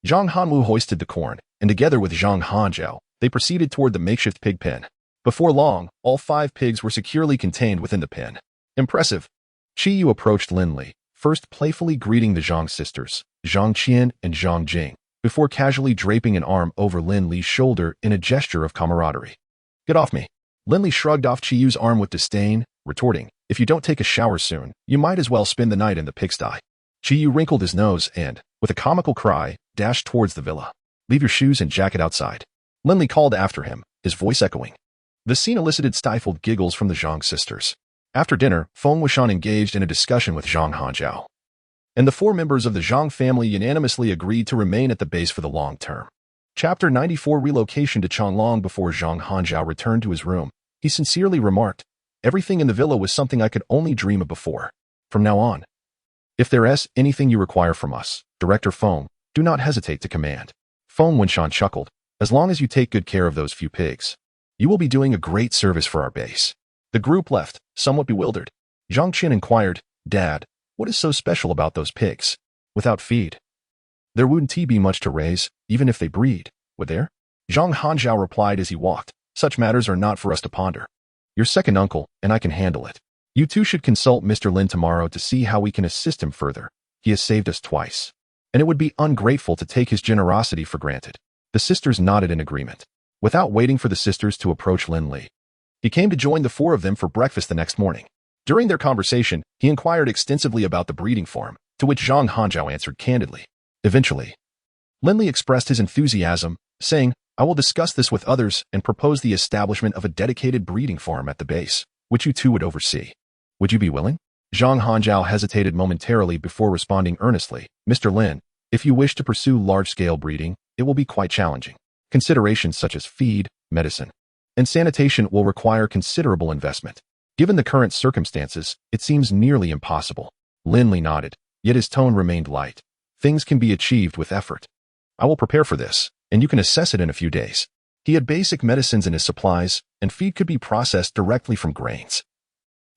Zhang Hanwu hoisted the corn, and together with Zhang Hanzhao, they proceeded toward the makeshift pig pen. Before long, all 5 pigs were securely contained within the pen. Impressive. Qiyu approached Lin Li, first playfully greeting the Zhang sisters, Zhang Qian and Zhang Jing, before casually draping an arm over Lin Li's shoulder in a gesture of camaraderie. Get off me. Lin Li shrugged off Qiyu's arm with disdain, retorting, if you don't take a shower soon, you might as well spend the night in the pigsty. Qiyu wrinkled his nose and, with a comical cry, dashed towards the villa. Leave your shoes and jacket outside. Lin Li called after him, his voice echoing. The scene elicited stifled giggles from the Zhang sisters. After dinner, Feng Wuxian engaged in a discussion with Zhang Hanzhao, and the 4 members of the Zhang family unanimously agreed to remain at the base for the long term. Chapter 94 Relocation to Changlong. Before Zhang Hanzhao returned to his room, he sincerely remarked, everything in the villa was something I could only dream of before. From now on, if there is anything you require from us, Director Feng, do not hesitate to command. Feng Wuxian chuckled, as long as you take good care of those few pigs, you will be doing a great service for our base. The group left, somewhat bewildered. Zhang Qin inquired, Dad, what is so special about those pigs? Without feed, there wouldn't be much to raise, even if they breed, would there? Zhang Hanzhao replied as he walked, such matters are not for us to ponder. Your second uncle, and I can handle it. You two should consult Mr. Lin tomorrow to see how we can assist him further. He has saved us twice, and it would be ungrateful to take his generosity for granted. The sisters nodded in agreement. Without waiting for the sisters to approach Lin Li, he came to join the 4 of them for breakfast the next morning. During their conversation, he inquired extensively about the breeding farm, to which Zhang Hanzhao answered candidly. Eventually, Lin Li expressed his enthusiasm, saying, "I will discuss this with others and propose the establishment of a dedicated breeding farm at the base, which you two would oversee. Would you be willing?" Zhang Hanzhao hesitated momentarily before responding earnestly, "Mr. Lin, if you wish to pursue large-scale breeding, it will be quite challenging. Considerations such as feed, medicine, and sanitation will require considerable investment. Given the current circumstances, it seems nearly impossible." Lin Li nodded, yet his tone remained light. "Things can be achieved with effort. I will prepare for this, and you can assess it in a few days." He had basic medicines in his supplies, and feed could be processed directly from grains.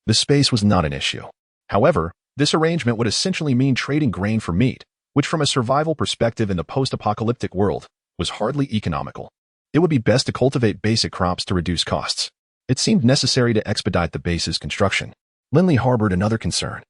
The space was not an issue. However, this arrangement would essentially mean trading grain for meat, which from a survival perspective in the post-apocalyptic world was hardly economical. It would be best to cultivate basic crops to reduce costs. It seemed necessary to expedite the base's construction. Lin Li harbored another concern.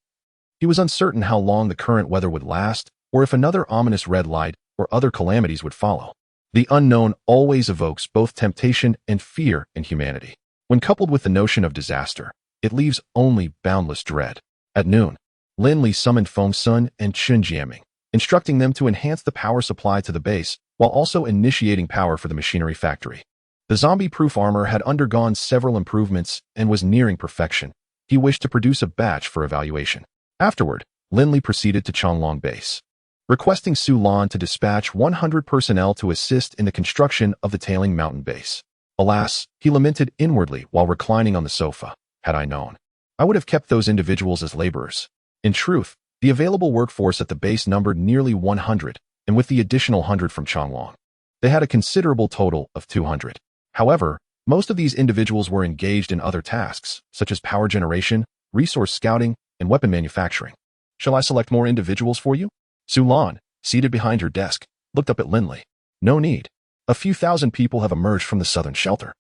He was uncertain how long the current weather would last, or if another ominous red light or other calamities would follow. The unknown always evokes both temptation and fear in humanity. When coupled with the notion of disaster, it leaves only boundless dread. At noon, Lin Li summoned Feng Sun and Chen Jiaming, instructing them to enhance the power supply to the base while also initiating power for the machinery factory. The zombie-proof armor had undergone several improvements and was nearing perfection. He wished to produce a batch for evaluation. Afterward, Lin Li proceeded to Changlong Base, requesting Su Lan to dispatch 100 personnel to assist in the construction of the Tailing Mountain Base. Alas, he lamented inwardly while reclining on the sofa. "Had I known, I would have kept those individuals as laborers." In truth, the available workforce at the base numbered nearly 100, and with the additional 100 from Changlong, they had a considerable total of 200. However, most of these individuals were engaged in other tasks, such as power generation, resource scouting, and weapon manufacturing. "Shall I select more individuals for you?" Su Lan, seated behind her desk, looked up at Lin Li. "No need. A few thousand people have emerged from the southern shelter,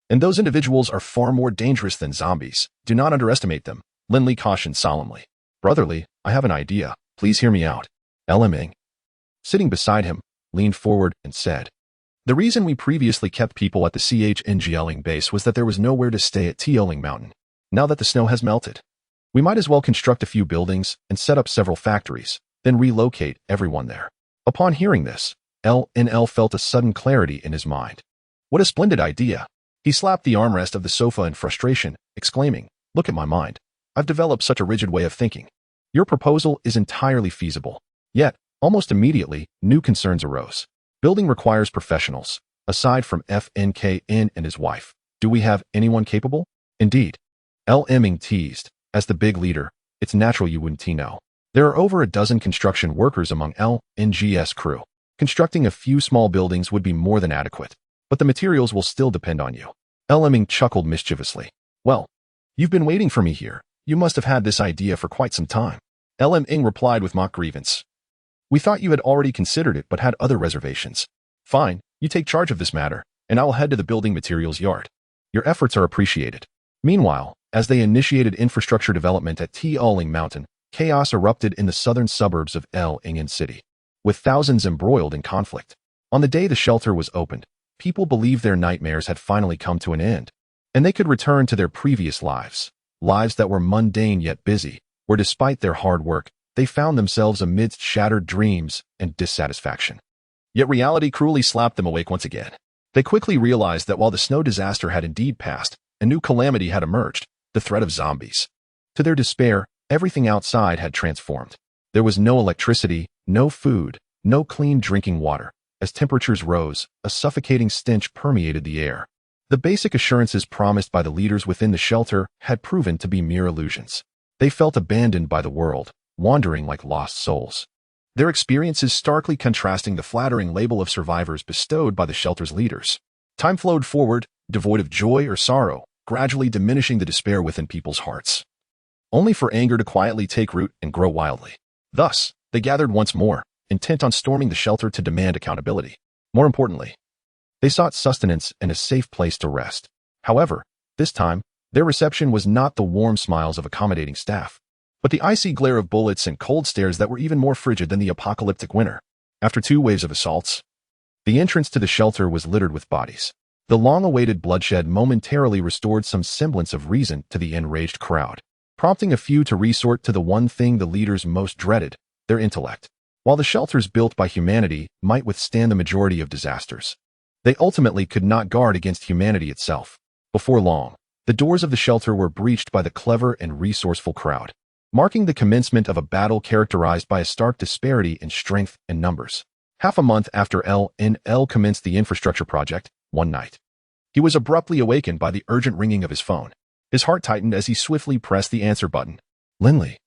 and those individuals are far more dangerous than zombies. Do not underestimate them," Lin Li cautioned solemnly. "Brotherly, I have an idea. Please hear me out." Ming, sitting beside him, leaned forward and said, "The reason we previously kept people at the CHNGLing base was that there was nowhere to stay at Tioling Mountain. Now that the snow has melted, we might as well construct a few buildings and set up several factories, then relocate everyone there." Upon hearing this, LNL felt a sudden clarity in his mind. What a splendid idea! He slapped the armrest of the sofa in frustration, exclaiming, "Look at my mind. I've developed such a rigid way of thinking. Your proposal is entirely feasible." Yet, almost immediately, new concerns arose. Building requires professionals. Aside from FNKN and his wife, do we have anyone capable? Indeed. Ming teased. As the big leader, it's natural you wouldn't know. There are over a dozen construction workers among LNG's crew. Constructing a few small buildings would be more than adequate, but the materials will still depend on you. Ming chuckled mischievously. "Well, you've been waiting for me here. You must have had this idea for quite some time." Ming replied with mock grievance. "We thought you had already considered it but had other reservations. Fine, you take charge of this matter, and I will head to the building materials yard. Your efforts are appreciated." Meanwhile, as they initiated infrastructure development at Tioling Mountain, chaos erupted in the southern suburbs of Lingen City, with thousands embroiled in conflict. On the day the shelter was opened, people believed their nightmares had finally come to an end, and they could return to their previous lives that were mundane yet busy, where despite their hard work, they found themselves amidst shattered dreams and dissatisfaction. Yet reality cruelly slapped them awake once again. They quickly realized that while the snow disaster had indeed passed, a new calamity had emerged, the threat of zombies. To their despair, everything outside had transformed. There was no electricity, no food, no clean drinking water. As temperatures rose, a suffocating stench permeated the air. The basic assurances promised by the leaders within the shelter had proven to be mere illusions. They felt abandoned by the world, wandering like lost souls. Their experiences starkly contrasting the flattering label of survivors bestowed by the shelter's leaders. Time flowed forward, devoid of joy or sorrow, gradually diminishing the despair within people's hearts, only for anger to quietly take root and grow wildly. Thus, they gathered once more, intent on storming the shelter to demand accountability. More importantly, they sought sustenance and a safe place to rest. However, this time, their reception was not the warm smiles of accommodating staff, but the icy glare of bullets and cold stares that were even more frigid than the apocalyptic winter. After 2 waves of assaults, the entrance to the shelter was littered with bodies. The long-awaited bloodshed momentarily restored some semblance of reason to the enraged crowd. prompting a few to resort to the one thing the leaders most dreaded, their intellect. While the shelters built by humanity might withstand the majority of disasters, they ultimately could not guard against humanity itself. Before long, the doors of the shelter were breached by the clever and resourceful crowd, marking the commencement of a battle characterized by a stark disparity in strength and numbers. Half a month after Lin Li commenced the infrastructure project, one night, he was abruptly awakened by the urgent ringing of his phone. His heart tightened as he swiftly pressed the answer button. Lin Li.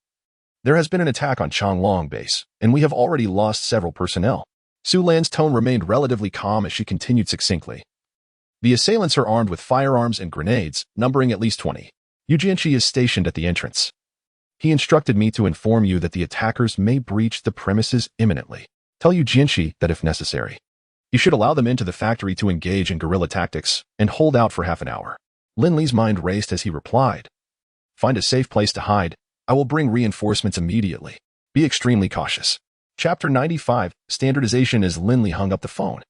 There has been an attack on Changlong base, and we have already lost several personnel. Su Lan's tone remained relatively calm as she continued succinctly. The assailants are armed with firearms and grenades, numbering at least 20. Yu Jianqi is stationed at the entrance. He instructed me to inform you that the attackers may breach the premises imminently. Tell Yu Jianqi that if necessary, you should allow them into the factory to engage in guerrilla tactics and hold out for half an hour. Lin Li's mind raced as he replied. Find a safe place to hide. I will bring reinforcements immediately. Be extremely cautious. Chapter 95, Standardization. As Lin Li hung up the phone,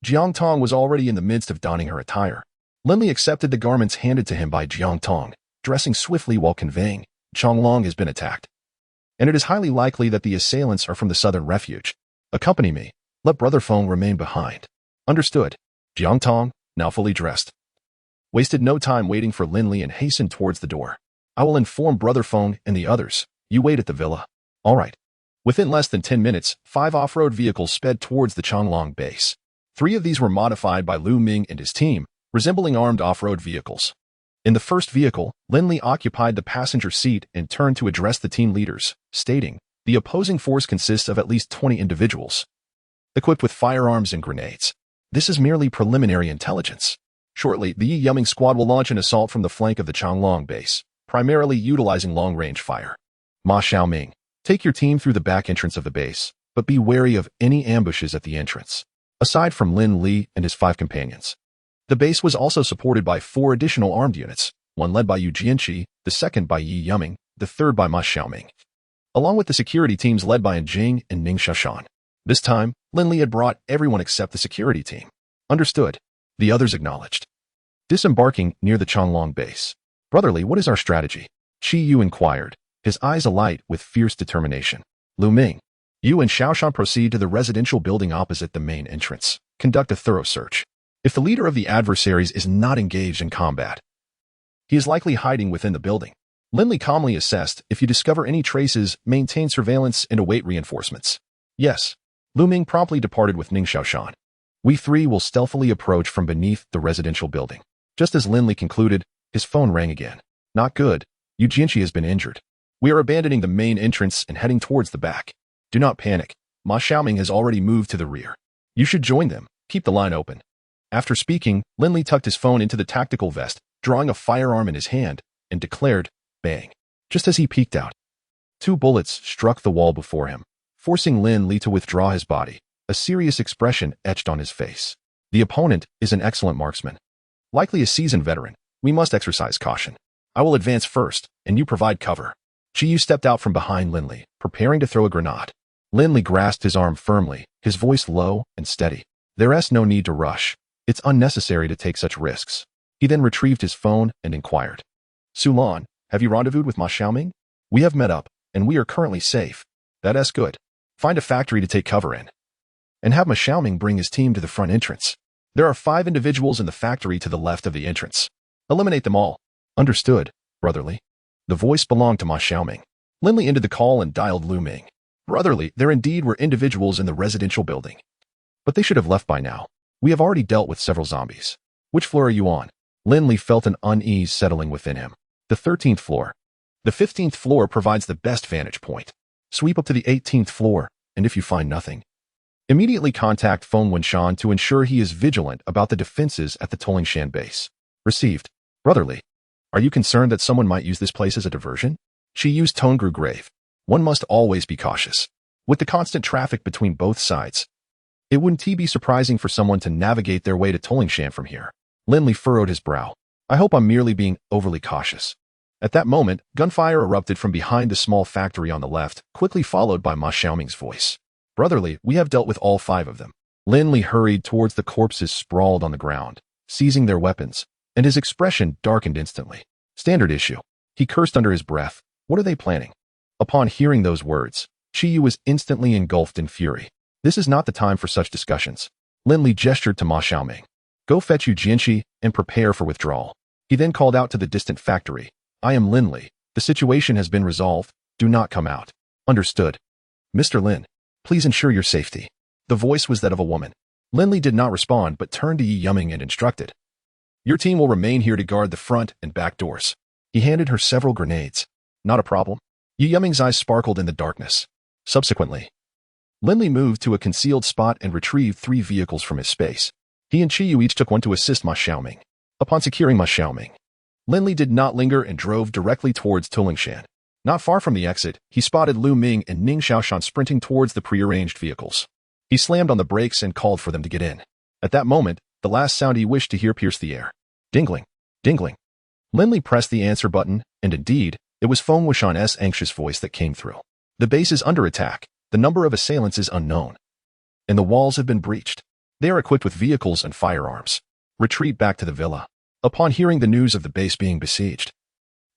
Jiang Tong was already in the midst of donning her attire. Lin Li accepted the garments handed to him by Jiang Tong, dressing swiftly while conveying, Changlong has been attacked, and it is highly likely that the assailants are from the southern refuge. Accompany me. Let Brother Feng remain behind. Understood. Jiang Tong, now fully dressed, wasted no time waiting for Lin Li and hastened towards the door. I will inform Brother Feng and the others. You wait at the villa. All right. Within less than 10 minutes, 5 off-road vehicles sped towards the Changlong base. 3 of these were modified by Lu Ming and his team, resembling armed off-road vehicles. In the first vehicle, Lin Li occupied the passenger seat and turned to address the team leaders, stating, the opposing force consists of at least 20 individuals, equipped with firearms and grenades. This is merely preliminary intelligence. Shortly, the Yi Yuming squad will launch an assault from the flank of the Changlong base, primarily utilizing long-range fire. Ma Xiaoming, take your team through the back entrance of the base, but be wary of any ambushes at the entrance. Aside from Lin Li and his 5 companions, the base was also supported by 4 additional armed units, one led by Yu Jianqi, the second by Yi Yuming, the third by Ma Xiaoming, along with the security teams led by Jing and Ning Shashan. This time, Lin Li had brought everyone except the security team. Understood. The others acknowledged. Disembarking near the Changlong base. Brotherly, what is our strategy? Shi Yu inquired, his eyes alight with fierce determination. Lu Ming, you and Xiaoshan proceed to the residential building opposite the main entrance. Conduct a thorough search. If the leader of the adversaries is not engaged in combat, he is likely hiding within the building. Lin Li calmly assessed, if you discover any traces, maintain surveillance and await reinforcements. Yes. Lu Ming promptly departed with Ning Xiaoshan. We 3 will stealthily approach from beneath the residential building. Just as Lin Li concluded, his phone rang again. Not good. Yu Jianqi has been injured. We are abandoning the main entrance and heading towards the back. Do not panic. Ma Xiaoming has already moved to the rear. You should join them. Keep the line open. After speaking, Lin Li tucked his phone into the tactical vest, drawing a firearm in his hand, and declared, bang. Just as he peeked out, 2 bullets struck the wall before him, forcing Lin Li to withdraw his body. A serious expression etched on his face. The opponent is an excellent marksman, likely a seasoned veteran. We must exercise caution. I will advance first, and you provide cover. Shi Yu stepped out from behind Lin Li, preparing to throw a grenade. Lin Li grasped his arm firmly, his voice low and steady. There's no need to rush. It's unnecessary to take such risks. He then retrieved his phone and inquired. Su Lan, have you rendezvoused with Ma Xiaoming? We have met up, and we are currently safe. That's good. Find a factory to take cover in, and have Ma Xiaoming bring his team to the front entrance. There are 5 individuals in the factory to the left of the entrance. Eliminate them all. Understood, brotherly. The voice belonged to Ma Xiaoming. Lin Li ended the call and dialed Lu Ming. Brotherly, there indeed were individuals in the residential building, but they should have left by now. We have already dealt with several zombies. Which floor are you on? Lin Li felt an unease settling within him. The 13th floor. The 15th floor provides the best vantage point. Sweep up to the 18th floor, and if you find nothing, immediately contact Feng Wenshan to ensure he is vigilant about the defenses at the Tolingshan base. Received. Brotherly, are you concerned that someone might use this place as a diversion? Shi Yu's tone grew grave. One must always be cautious. With the constant traffic between both sides, it wouldn't be surprising for someone to navigate their way to Tolingshan from here. Lin Li furrowed his brow. I hope I'm merely being overly cautious. At that moment, gunfire erupted from behind the small factory on the left, quickly followed by Ma Xiaoming's voice. Brotherly, we have dealt with all 5 of them. Lin Li hurried towards the corpses sprawled on the ground, seizing their weapons, and his expression darkened instantly. Standard issue. He cursed under his breath. What are they planning? Upon hearing those words, Qiyu was instantly engulfed in fury. This is not the time for such discussions. Lin Li gestured to Ma Xiaoming. Go fetch Yu Jianxi and prepare for withdrawal. He then called out to the distant factory. I am Lin Li. The situation has been resolved. Do not come out. Understood. Mr. Lin, please ensure your safety. The voice was that of a woman. Lin Li did not respond but turned to Yi Yuming and instructed. Your team will remain here to guard the front and back doors. He handed her several grenades. Not a problem. Yi Yuming's eyes sparkled in the darkness. Subsequently, Lin Li moved to a concealed spot and retrieved 3 vehicles from his space. He and Qiyu each took one to assist Ma Xiaoming. Upon securing Ma Xiaoming, Lin Li did not linger and drove directly towards Tulingshan. Not far from the exit, he spotted Lu Ming and Ning Xiaoshan sprinting towards the prearranged vehicles. He slammed on the brakes and called for them to get in. At that moment, the last sound he wished to hear pierced the air. Dingling. Dingling. Lin Li pressed the answer button, and indeed, it was Feng Wuxian's anxious voice that came through. The base is under attack. The number of assailants is unknown. And the walls have been breached. They are equipped with vehicles and firearms. Retreat back to the villa. Upon hearing the news of the base being besieged,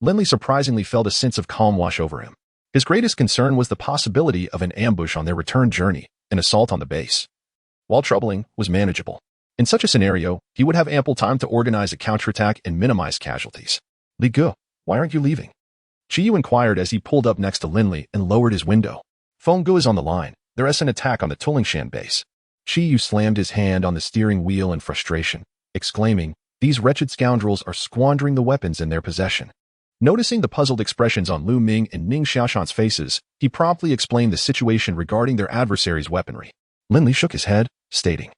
Lin Li surprisingly felt a sense of calm wash over him. His greatest concern was the possibility of an ambush on their return journey, an assault on the base. While troubling, was manageable. In such a scenario, he would have ample time to organize a counterattack and minimize casualties. Li Gu, why aren't you leaving? Qiyu inquired as he pulled up next to Lin Li and lowered his window. Feng Gu is on the line. There is an attack on the Tulingshan base. Qiyu slammed his hand on the steering wheel in frustration, exclaiming, these wretched scoundrels are squandering the weapons in their possession. Noticing the puzzled expressions on Lu Ming and Ning Xiaoshan's faces, he promptly explained the situation regarding their adversaries' weaponry. Lin Li shook his head, stating,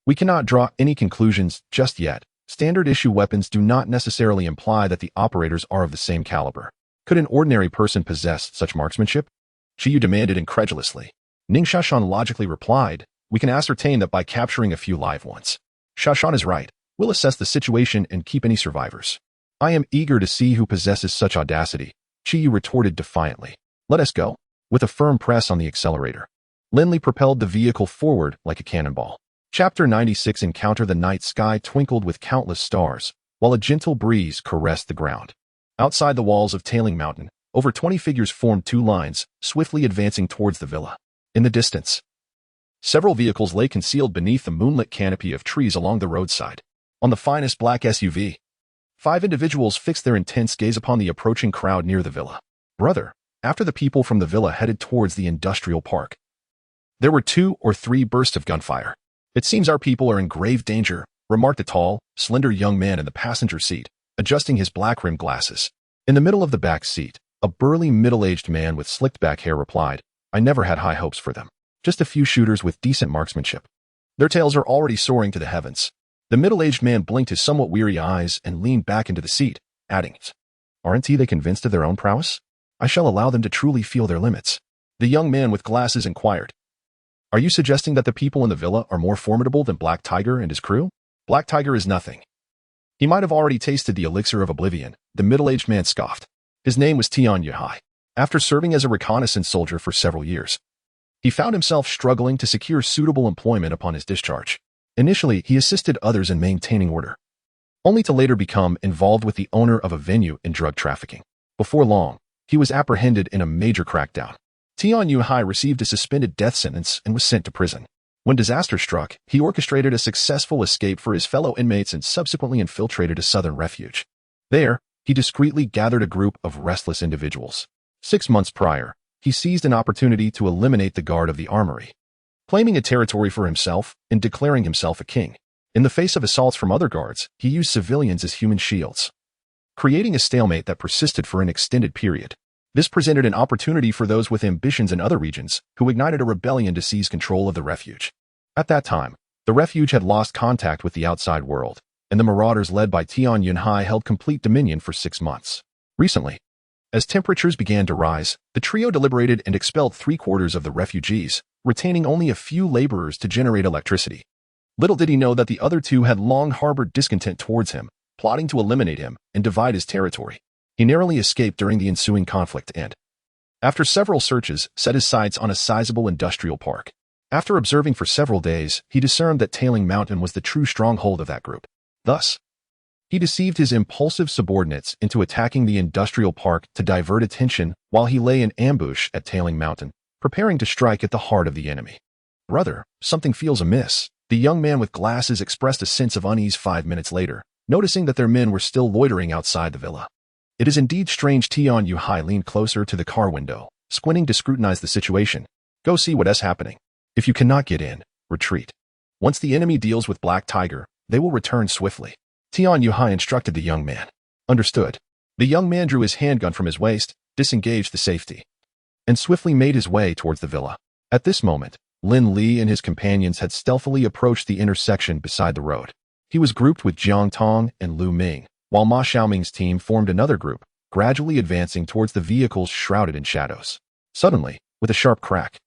we cannot draw any conclusions just yet. Standard-issue weapons do not necessarily imply that the operators are of the same caliber. Could an ordinary person possess such marksmanship? Qiyu demanded incredulously. Ning Xiaoshan logically replied, we can ascertain that by capturing a few live ones. Xiaoshan is right. We'll assess the situation and keep any survivors. I am eager to see who possesses such audacity, Qiyu retorted defiantly. Let us go. With a firm press on the accelerator, Lin Li propelled the vehicle forward like a cannonball. Chapter 96 Encounter. The night sky twinkled with countless stars, while a gentle breeze caressed the ground. Outside the walls of Tailing Mountain, over 20 figures formed 2 lines, swiftly advancing towards the villa. In the distance, several vehicles lay concealed beneath the moonlit canopy of trees along the roadside. On the finest black SUV, 5 individuals fixed their intense gaze upon the approaching crowd near the villa. Brother, after the people from the villa headed towards the industrial park, there were 2 or 3 bursts of gunfire. It seems our people are in grave danger, remarked a tall, slender young man in the passenger seat, adjusting his black-rimmed glasses. In the middle of the back seat, a burly middle-aged man with slicked-back hair replied, I never had high hopes for them. Just a few shooters with decent marksmanship. Their tails are already soaring to the heavens. The middle-aged man blinked his somewhat weary eyes and leaned back into the seat, adding, aren't they convinced of their own prowess? I shall allow them to truly feel their limits. The young man with glasses inquired, are you suggesting that the people in the villa are more formidable than Black Tiger and his crew? Black Tiger is nothing. He might have already tasted the elixir of oblivion, the middle-aged man scoffed. His name was Tian Yuhai. After serving as a reconnaissance soldier for several years, he found himself struggling to secure suitable employment upon his discharge. Initially, he assisted others in maintaining order, only to later become involved with the owner of a venue in drug trafficking. Before long, he was apprehended in a major crackdown. Tian Yuhai received a suspended death sentence and was sent to prison. When disaster struck, he orchestrated a successful escape for his fellow inmates and subsequently infiltrated a southern refuge. There, he discreetly gathered a group of restless individuals. 6 months prior, he seized an opportunity to eliminate the guard of the armory, claiming a territory for himself and declaring himself a king. In the face of assaults from other guards, he used civilians as human shields, creating a stalemate that persisted for an extended period. This presented an opportunity for those with ambitions in other regions who ignited a rebellion to seize control of the refuge. At that time, the refuge had lost contact with the outside world, and the marauders led by Tian Yunhai held complete dominion for 6 months. Recently, as temperatures began to rise, the trio deliberated and expelled 3/4 of the refugees, retaining only a few laborers to generate electricity. Little did he know that the other 2 had long harbored discontent towards him, plotting to eliminate him and divide his territory. He narrowly escaped during the ensuing conflict and, after several searches, set his sights on a sizable industrial park. After observing for several days, he discerned that Tailing Mountain was the true stronghold of that group. Thus, He deceived his impulsive subordinates into attacking the industrial park to divert attention while he lay in ambush at Tailing Mountain, preparing to strike at the heart of the enemy. "Brother, something feels amiss," the young man with glasses expressed a sense of unease 5 minutes later, noticing that their men were still loitering outside the villa. "It is indeed strange." Tian Yuhai leaned closer to the car window, squinting to scrutinize the situation. "Go see what is happening. If you cannot get in, retreat. Once the enemy deals with Black Tiger, they will return swiftly." Tian Yuhai instructed the young man. "Understood." The young man drew his handgun from his waist, disengaged the safety, and swiftly made his way towards the villa. At this moment, Lin Li and his companions had stealthily approached the intersection beside the road. He was grouped with Jiang Tong and Lu Ming, while Ma Xiaoming's team formed another group, gradually advancing towards the vehicles shrouded in shadows. Suddenly, with a sharp crack,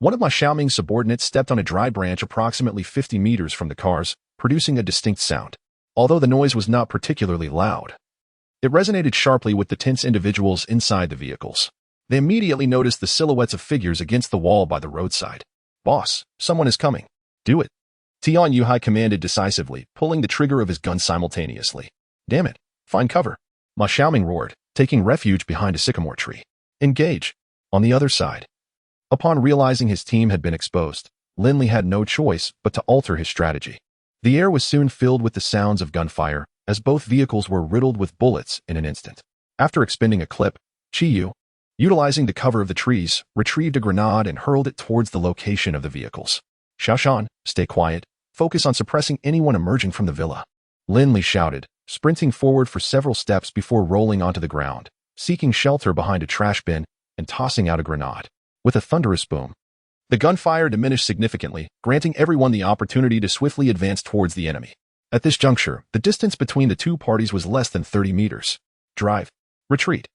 one of Ma Xiaoming's subordinates stepped on a dry branch approximately 50 meters from the cars, producing a distinct sound. Although the noise was not particularly loud, it resonated sharply with the tense individuals inside the vehicles. They immediately noticed the silhouettes of figures against the wall by the roadside. "Boss, someone is coming. Do it." Tian Yuhai commanded decisively, pulling the trigger of his gun simultaneously. "Damn it, find cover." Ma Xiaoming roared, taking refuge behind a sycamore tree. "Engage." On the other side. Upon realizing his team had been exposed, Lin Li had no choice but to alter his strategy. The air was soon filled with the sounds of gunfire, as both vehicles were riddled with bullets in an instant. After expending a clip, Chi Yu, utilizing the cover of the trees, retrieved a grenade and hurled it towards the location of the vehicles. "Xiaoshan, stay quiet. Focus on suppressing anyone emerging from the villa." Lin Li shouted, sprinting forward for several steps before rolling onto the ground, seeking shelter behind a trash bin and tossing out a grenade. With a thunderous boom, the gunfire diminished significantly, granting everyone the opportunity to swiftly advance towards the enemy. At this juncture, the distance between the two parties was less than 30 meters. "Drive. Retreat."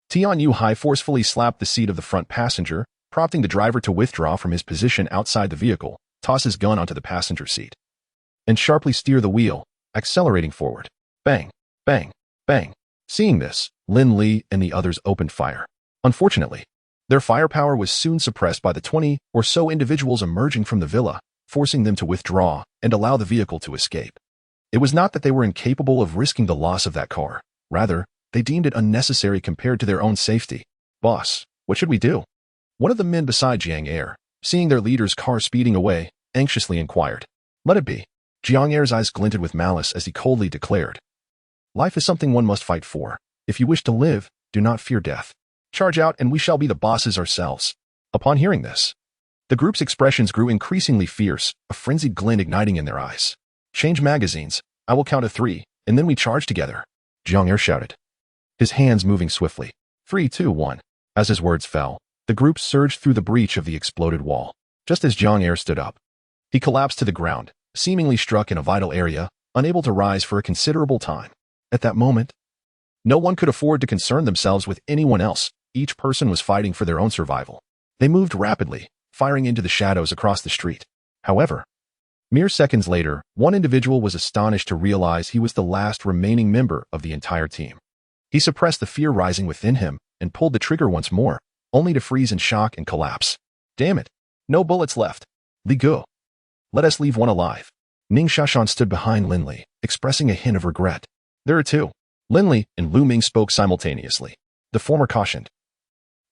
Tian Yuhai forcefully slapped the seat of the front passenger, prompting the driver to withdraw from his position outside the vehicle, toss his gun onto the passenger seat, and sharply steer the wheel, accelerating forward. Bang, bang, bang. Seeing this, Lin Li and the others opened fire. Unfortunately, their firepower was soon suppressed by the 20 or so individuals emerging from the villa, forcing them to withdraw and allow the vehicle to escape. It was not that they were incapable of risking the loss of that car. Rather, they deemed it unnecessary compared to their own safety. "Boss, what should we do?" One of the men beside Jiang Er, seeing their leader's car speeding away, anxiously inquired. "Let it be." Jiang Er's eyes glinted with malice as he coldly declared. "Life is something one must fight for. If you wish to live, do not fear death. Charge out and we shall be the bosses ourselves." Upon hearing this, the group's expressions grew increasingly fierce, a frenzied glint igniting in their eyes. "Change magazines. I will count to 3, and then we charge together," Jiang Er shouted, his hands moving swiftly. 3, 2, 1. As his words fell, the group surged through the breach of the exploded wall. Just as Jiang Er stood up, he collapsed to the ground, seemingly struck in a vital area, unable to rise for a considerable time. At that moment, no one could afford to concern themselves with anyone else. Each person was fighting for their own survival. They moved rapidly, firing into the shadows across the street. However, mere seconds later, one individual was astonished to realize he was the last remaining member of the entire team. He suppressed the fear rising within him and pulled the trigger once more, only to freeze in shock and collapse. "Damn it! No bullets left. Li Gu. Let us leave one alive." Ning Xiaoshan stood behind Lin Li, expressing a hint of regret. "There are two." Lin Li and Lu Ming spoke simultaneously. The former cautioned,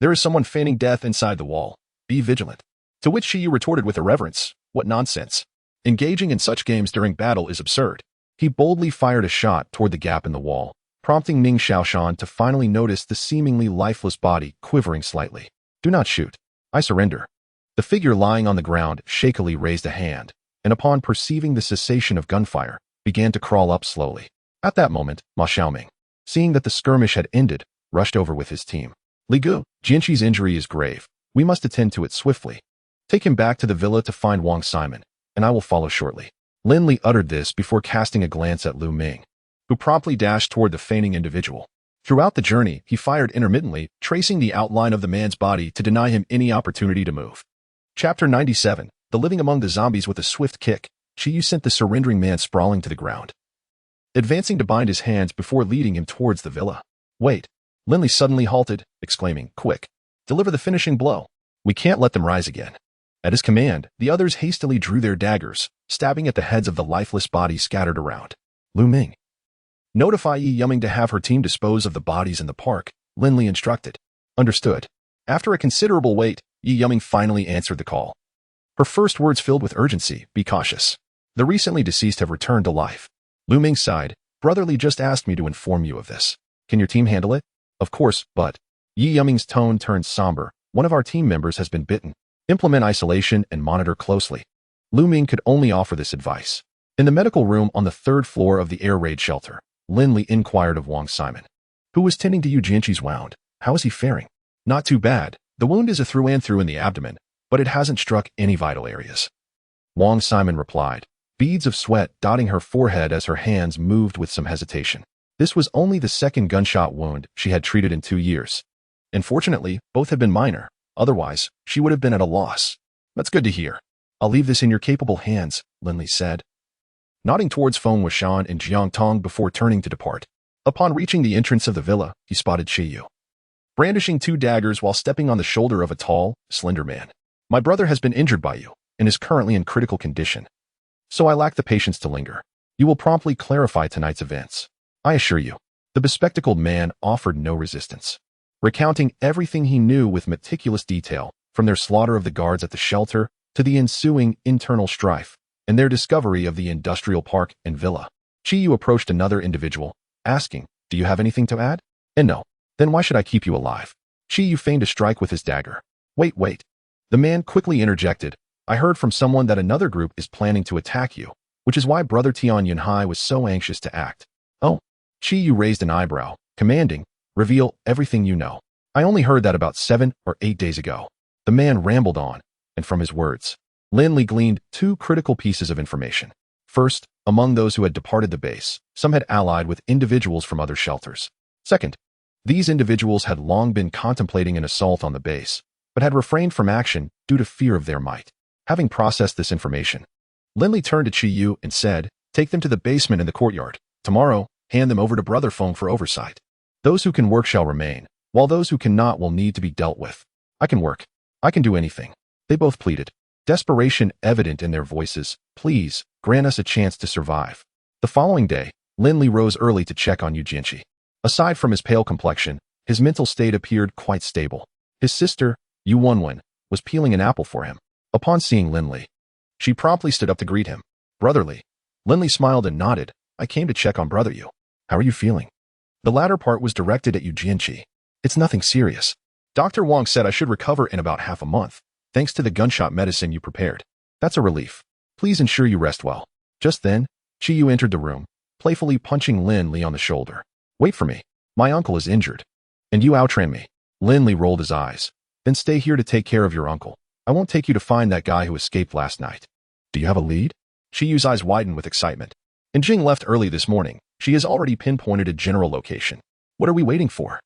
"There is someone feigning death inside the wall. Be vigilant." To which Shi Yu retorted with irreverence, "What nonsense. Engaging in such games during battle is absurd." He boldly fired a shot toward the gap in the wall, prompting Ning Xiaoshan to finally notice the seemingly lifeless body quivering slightly. "Do not shoot. I surrender." The figure lying on the ground shakily raised a hand, and upon perceiving the cessation of gunfire, began to crawl up slowly. At that moment, Ma Xiaoming, seeing that the skirmish had ended, rushed over with his team. "Li Gu, Jianqi's injury is grave. We must attend to it swiftly. Take him back to the villa to find Wang Simon, and I will follow shortly." Lin Li uttered this before casting a glance at Lu Ming, who promptly dashed toward the feigning individual. Throughout the journey, he fired intermittently, tracing the outline of the man's body to deny him any opportunity to move. Chapter 97. The Living Among the Zombies. With a swift kick, Chi Yu sent the surrendering man sprawling to the ground, advancing to bind his hands before leading him towards the villa. "Wait." Lin Li suddenly halted, exclaiming, "Quick! Deliver the finishing blow. We can't let them rise again." At his command, the others hastily drew their daggers, stabbing at the heads of the lifeless bodies scattered around. "Lu Ming, Notify Yi Yuming to have her team dispose of the bodies in the park, Lin Li instructed. Understood. After a considerable wait, Yi Yuming finally answered the call. Her first words filled with urgency, be cautious. The recently deceased have returned to life. Lu Ming sighed, Brotherly just asked me to inform you of this. Can your team handle it? Of course, but... Yi Yuming's tone turned somber. One of our team members has been bitten. Implement isolation and monitor closely. Lu Ming could only offer this advice. In the medical room on the third floor of the air raid shelter, Lin Li inquired of Wang Simon, who was tending to Yu Jianqi's wound. How is he faring? Not too bad. The wound is a through and through in the abdomen, but it hasn't struck any vital areas. Wang Simon replied, beads of sweat dotting her forehead as her hands moved with some hesitation. This was only the second gunshot wound she had treated in 2 years. And fortunately, both had been minor. Otherwise, she would have been at a loss. That's good to hear. I'll leave this in your capable hands, Lin Li said, nodding towards Feng Wuxian and Jiang Tong before turning to depart. Upon reaching the entrance of the villa, he spotted Qiyu, brandishing 2 daggers while stepping on the shoulder of a tall, slender man. My brother has been injured by you and is currently in critical condition, so I lack the patience to linger. You will promptly clarify tonight's events. I assure you. The bespectacled man offered no resistance, recounting everything he knew with meticulous detail, from their slaughter of the guards at the shelter to the ensuing internal strife and their discovery of the industrial park and villa. Qiyu approached another individual, asking, do you have anything to add? And no. Then why should I keep you alive? Qiyu feigned a strike with his dagger. Wait. The man quickly interjected, I heard from someone that another group is planning to attack you, which is why Brother Tian Yunhai was so anxious to act. Oh. Qiyu raised an eyebrow, commanding, reveal everything you know. I only heard that about 7 or 8 days ago. The man rambled on, and from his words, Lin Li gleaned 2 critical pieces of information. First, among those who had departed the base, some had allied with individuals from other shelters. Second, these individuals had long been contemplating an assault on the base, but had refrained from action due to fear of their might. Having processed this information, Lin Li turned to Qiyu and said, take them to the basement in the courtyard. Tomorrow, hand them over to Brother Feng for oversight. Those who can work shall remain, while those who cannot will need to be dealt with. I can work. I can do anything. They both pleaded, desperation evident in their voices. Please, grant us a chance to survive. The following day, Lin Li rose early to check on Yu Jianqi. Aside from his pale complexion, his mental state appeared quite stable. His sister, Yu Wenwen, was peeling an apple for him. Upon seeing Lin Li, she promptly stood up to greet him. Brotherly. Lin Li smiled and nodded. I came to check on Brother Yu. How are you feeling? The latter part was directed at Yu Jianqi. It's nothing serious. Dr. Wang said I should recover in about half a month, thanks to the gunshot medicine you prepared. That's a relief. Please ensure you rest well. Just then, Qiyu entered the room, playfully punching Lin Li on the shoulder. Wait for me. My uncle is injured. And you outran me. Lin Li rolled his eyes. Then stay here to take care of your uncle. I won't take you to find that guy who escaped last night. Do you have a lead? Qiyu's eyes widened with excitement. And Jing left early this morning. She has already pinpointed a general location. What are we waiting for?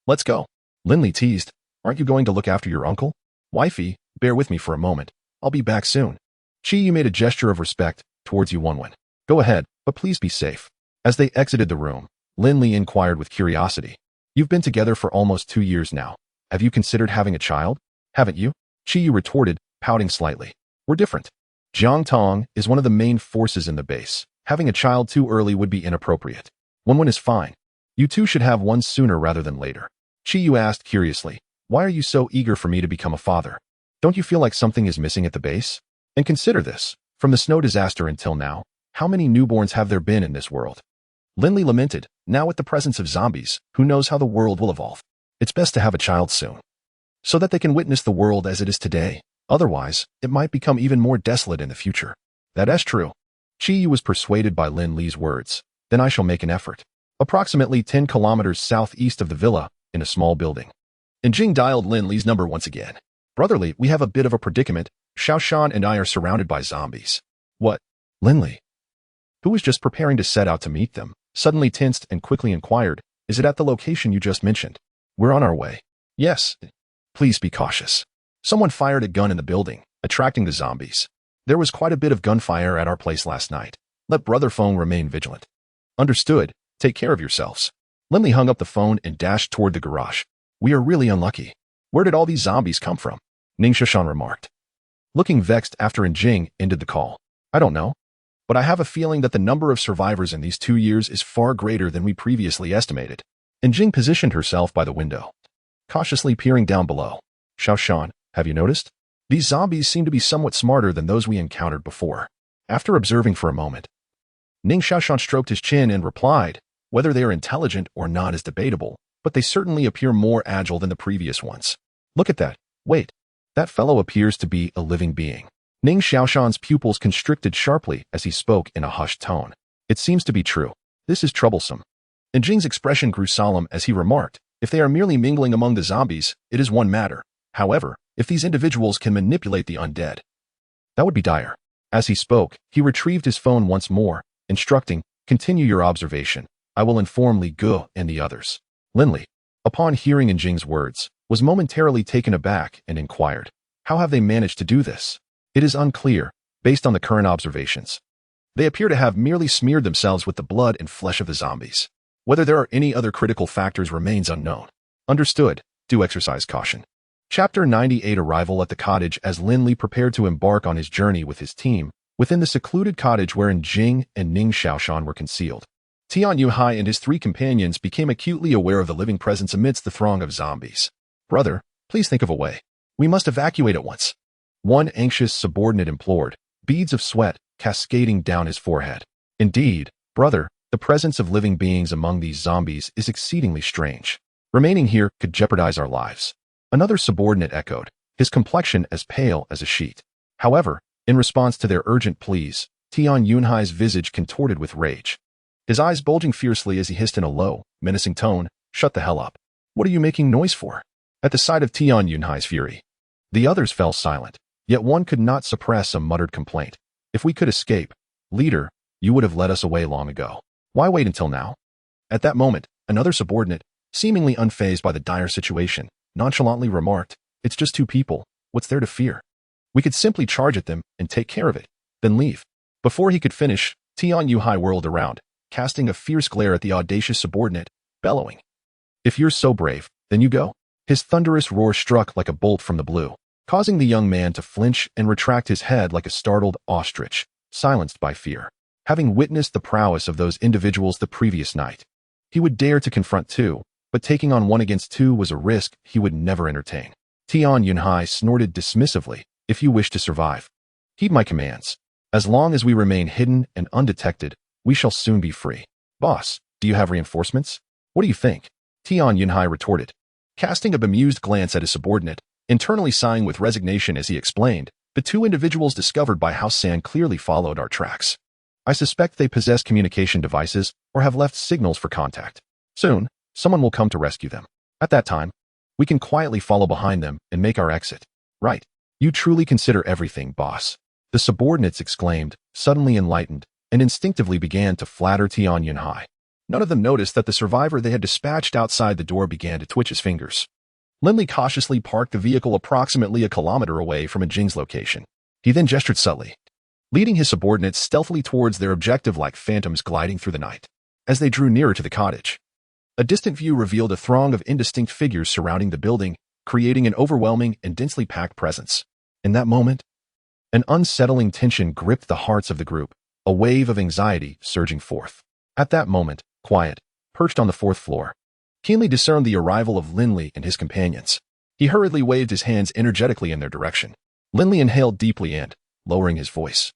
Let's go. Lin Li teased. Aren't you going to look after your uncle? Wifey, bear with me for a moment. I'll be back soon. Qiyu made a gesture of respect towards Yu Wenwen. Go ahead, but please be safe. As they exited the room, Lin Li inquired with curiosity. You've been together for almost 2 years now. Have you considered having a child? Haven't you? Qiyu retorted, pouting slightly. We're different. Jiang Tong is one of the main forces in the base. Having a child too early would be inappropriate. Wenwen is fine. You two should have one sooner rather than later. Qiyu asked curiously, why are you so eager for me to become a father? Don't you feel like something is missing at the base? And consider this, from the snow disaster until now, how many newborns have there been in this world? Lin Li lamented, now with the presence of zombies, who knows how the world will evolve? It's best to have a child soon, so that they can witness the world as it is today. Otherwise, it might become even more desolate in the future. That is true. Qiyu was persuaded by Lin Li's words. Then I shall make an effort. Approximately 10 kilometers southeast of the villa, in a small building. And Jing dialed Lin Li's number once again. Brotherly, we have a bit of a predicament. Xiaoshan and I are surrounded by zombies. What? Lin Li, who was just preparing to set out to meet them, suddenly tensed and quickly inquired, is it at the location you just mentioned? We're on our way. Yes. Please be cautious. Someone fired a gun in the building, attracting the zombies. There was quite a bit of gunfire at our place last night. Let Brother Feng remain vigilant. Understood. Take care of yourselves. Lin Li hung up the phone and dashed toward the garage. We are really unlucky. Where did all these zombies come from? Ning Shushan remarked, looking vexed after Jing ended the call. I don't know. but I have a feeling that the number of survivors in these 2 years is far greater than we previously estimated. And Jing positioned herself by the window, cautiously peering down below. Xiaoshan, have you noticed? These zombies seem to be somewhat smarter than those we encountered before. After observing for a moment, Ning Xiaoshan stroked his chin and replied, whether they are intelligent or not is debatable, but they certainly appear more agile than the previous ones. Look at that. Wait. That fellow appears to be a living being. Ning Xiaoshan's pupils constricted sharply as he spoke in a hushed tone. It seems to be true. This is troublesome. And Jing's expression grew solemn as he remarked, if they are merely mingling among the zombies, it is one matter. However, if these individuals can manipulate the undead, that would be dire. As he spoke, he retrieved his phone once more, instructing, continue your observation. I will inform Li Gu and the others. Lin Li, upon hearing Jing's words, was momentarily taken aback and inquired, how have they managed to do this? It is unclear, based on the current observations. They appear to have merely smeared themselves with the blood and flesh of the zombies. Whether there are any other critical factors remains unknown. Understood. Do exercise caution. Chapter 98 Arrival at the cottage. As Lin Li prepared to embark on his journey with his team, within the secluded cottage wherein Jing and Ning Xiaoshan were concealed, Tian Yuhai and his 3 companions became acutely aware of the living presence amidst the throng of zombies. Brother, please think of a way. We must evacuate at once. One anxious subordinate implored, beads of sweat cascading down his forehead. Indeed, brother, the presence of living beings among these zombies is exceedingly strange. Remaining here could jeopardize our lives. Another subordinate echoed, his complexion as pale as a sheet. However, in response to their urgent pleas, Tian Yunhai's visage contorted with rage. His eyes bulging fiercely as he hissed in a low, menacing tone, shut the hell up. What are you making noise for? At the sight of Tian Yunhai's fury, the others fell silent, yet one could not suppress a muttered complaint. If we could escape, leader, you would have led us away long ago. Why wait until now? At that moment, another subordinate, seemingly unfazed by the dire situation, nonchalantly remarked, it's just 2 people, what's there to fear? We could simply charge at them and take care of it, then leave. Before he could finish, Tian Yuhai whirled around, casting a fierce glare at the audacious subordinate, bellowing, if you're so brave, then you go. His thunderous roar struck like a bolt from the blue, causing the young man to flinch and retract his head like a startled ostrich, silenced by fear. Having witnessed the prowess of those individuals the previous night, he would dare to confront 2, but taking on 1 against 2 was a risk he would never entertain. Tian Yunhai snorted dismissively, if you wish to survive, heed my commands. As long as we remain hidden and undetected, we shall soon be free. Boss, do you have reinforcements? What do you think? Tian Yunhai retorted, casting a bemused glance at his subordinate, internally sighing with resignation as he explained, the 2 individuals discovered by House San clearly followed our tracks. I suspect they possess communication devices or have left signals for contact. Soon, someone will come to rescue them. At that time, we can quietly follow behind them and make our exit. Right. You truly consider everything, boss. The subordinates exclaimed, suddenly enlightened, and instinctively began to flatter Tian Yunhai. None of them noticed that the survivor they had dispatched outside the door began to twitch his fingers. Lin Li cautiously parked the vehicle approximately a kilometer away from Jing's location. He then gestured subtly, leading his subordinates stealthily towards their objective like phantoms gliding through the night. As they drew nearer to the cottage, a distant view revealed a throng of indistinct figures surrounding the building, creating an overwhelming and densely packed presence. In that moment, an unsettling tension gripped the hearts of the group, a wave of anxiety surging forth. At that moment, quiet, perched on the 4th floor, keenly discerned the arrival of Lin Li and his companions. He hurriedly waved his hands energetically in their direction. Lin Li inhaled deeply and, lowering his voice,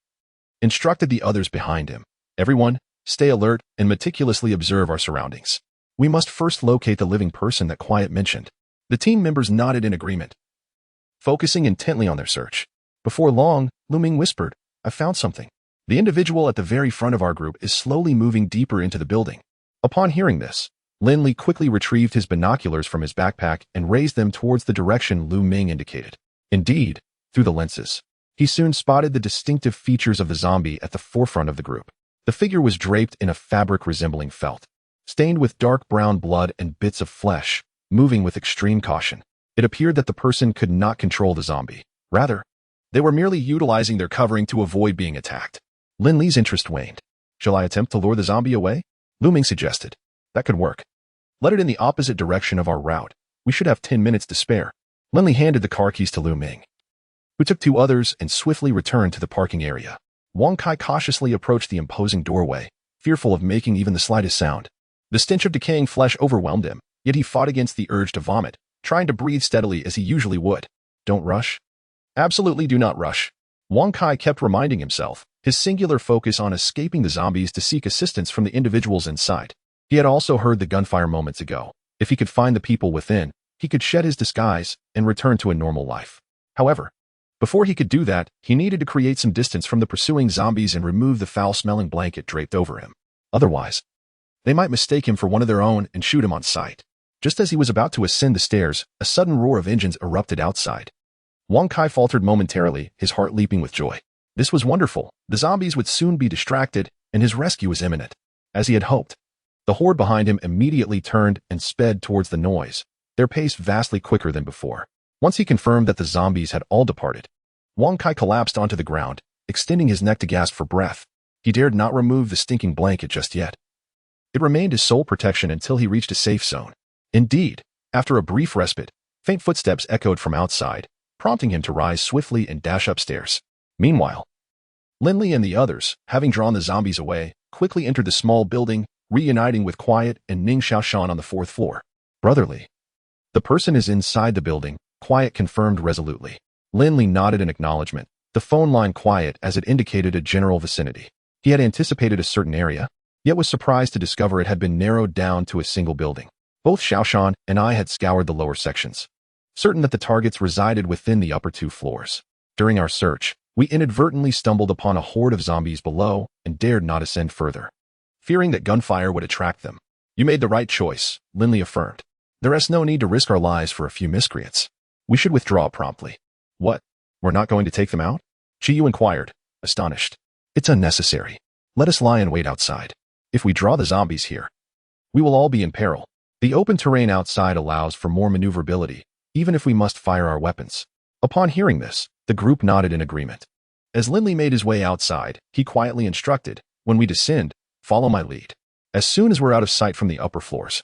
instructed the others behind him. Everyone, stay alert and meticulously observe our surroundings. We must first locate the living person that Quiet mentioned. The team members nodded in agreement, focusing intently on their search. Before long, Lu Ming whispered, I found something. The individual at the very front of our group is slowly moving deeper into the building. Upon hearing this, Lin Li quickly retrieved his binoculars from his backpack and raised them towards the direction Lu Ming indicated. Indeed, through the lenses, he soon spotted the distinctive features of the zombie at the forefront of the group. The figure was draped in a fabric resembling felt, stained with dark brown blood and bits of flesh, moving with extreme caution. It appeared that the person could not control the zombie. Rather, they were merely utilizing their covering to avoid being attacked. Lin Li's interest waned. Shall I attempt to lure the zombie away? Lu Ming suggested. That could work. Let it in the opposite direction of our route. We should have 10 minutes to spare. Lin Li handed the car keys to Lu Ming, who took 2 others and swiftly returned to the parking area. Wang Kai cautiously approached the imposing doorway, fearful of making even the slightest sound. The stench of decaying flesh overwhelmed him, yet he fought against the urge to vomit, trying to breathe steadily as he usually would. Don't rush. Absolutely do not rush. Wang Kai kept reminding himself, his singular focus on escaping the zombies to seek assistance from the individuals inside. He had also heard the gunfire moments ago. If he could find the people within, he could shed his disguise and return to a normal life. However, before he could do that, he needed to create some distance from the pursuing zombies and remove the foul-smelling blanket draped over him. Otherwise, they might mistake him for one of their own and shoot him on sight. Just as he was about to ascend the stairs, a sudden roar of engines erupted outside. Wang Kai faltered momentarily, his heart leaping with joy. This was wonderful. The zombies would soon be distracted, and his rescue was imminent. As he had hoped, the horde behind him immediately turned and sped towards the noise, their pace vastly quicker than before. Once he confirmed that the zombies had all departed, Wang Kai collapsed onto the ground, extending his neck to gasp for breath. He dared not remove the stinking blanket just yet. It remained his sole protection until he reached a safe zone. Indeed, after a brief respite, faint footsteps echoed from outside, prompting him to rise swiftly and dash upstairs. Meanwhile, Lin Li and the others, having drawn the zombies away, quickly entered the small building, reuniting with Quiet and Ning Xiaoshan on the 4th floor. Brotherly. The person is inside the building, Quiet confirmed resolutely. Lin Li nodded in acknowledgement, the phone line quiet as it indicated a general vicinity. He had anticipated a certain area, yet was surprised to discover it had been narrowed down to a single building. Both Xiaoshan and I had scoured the lower sections, certain that the targets resided within the upper 2 floors. During our search, we inadvertently stumbled upon a horde of zombies below and dared not ascend further, fearing that gunfire would attract them. You made the right choice, Lin Li affirmed. There is no need to risk our lives for a few miscreants. We should withdraw promptly. What? We're not going to take them out? Chiyu inquired, astonished. It's unnecessary. Let us lie and wait outside. If we draw the zombies here, we will all be in peril. The open terrain outside allows for more maneuverability, even if we must fire our weapons. Upon hearing this, the group nodded in agreement. As Lin Li made his way outside, he quietly instructed, when we descend, follow my lead. As soon as we're out of sight from the upper floors,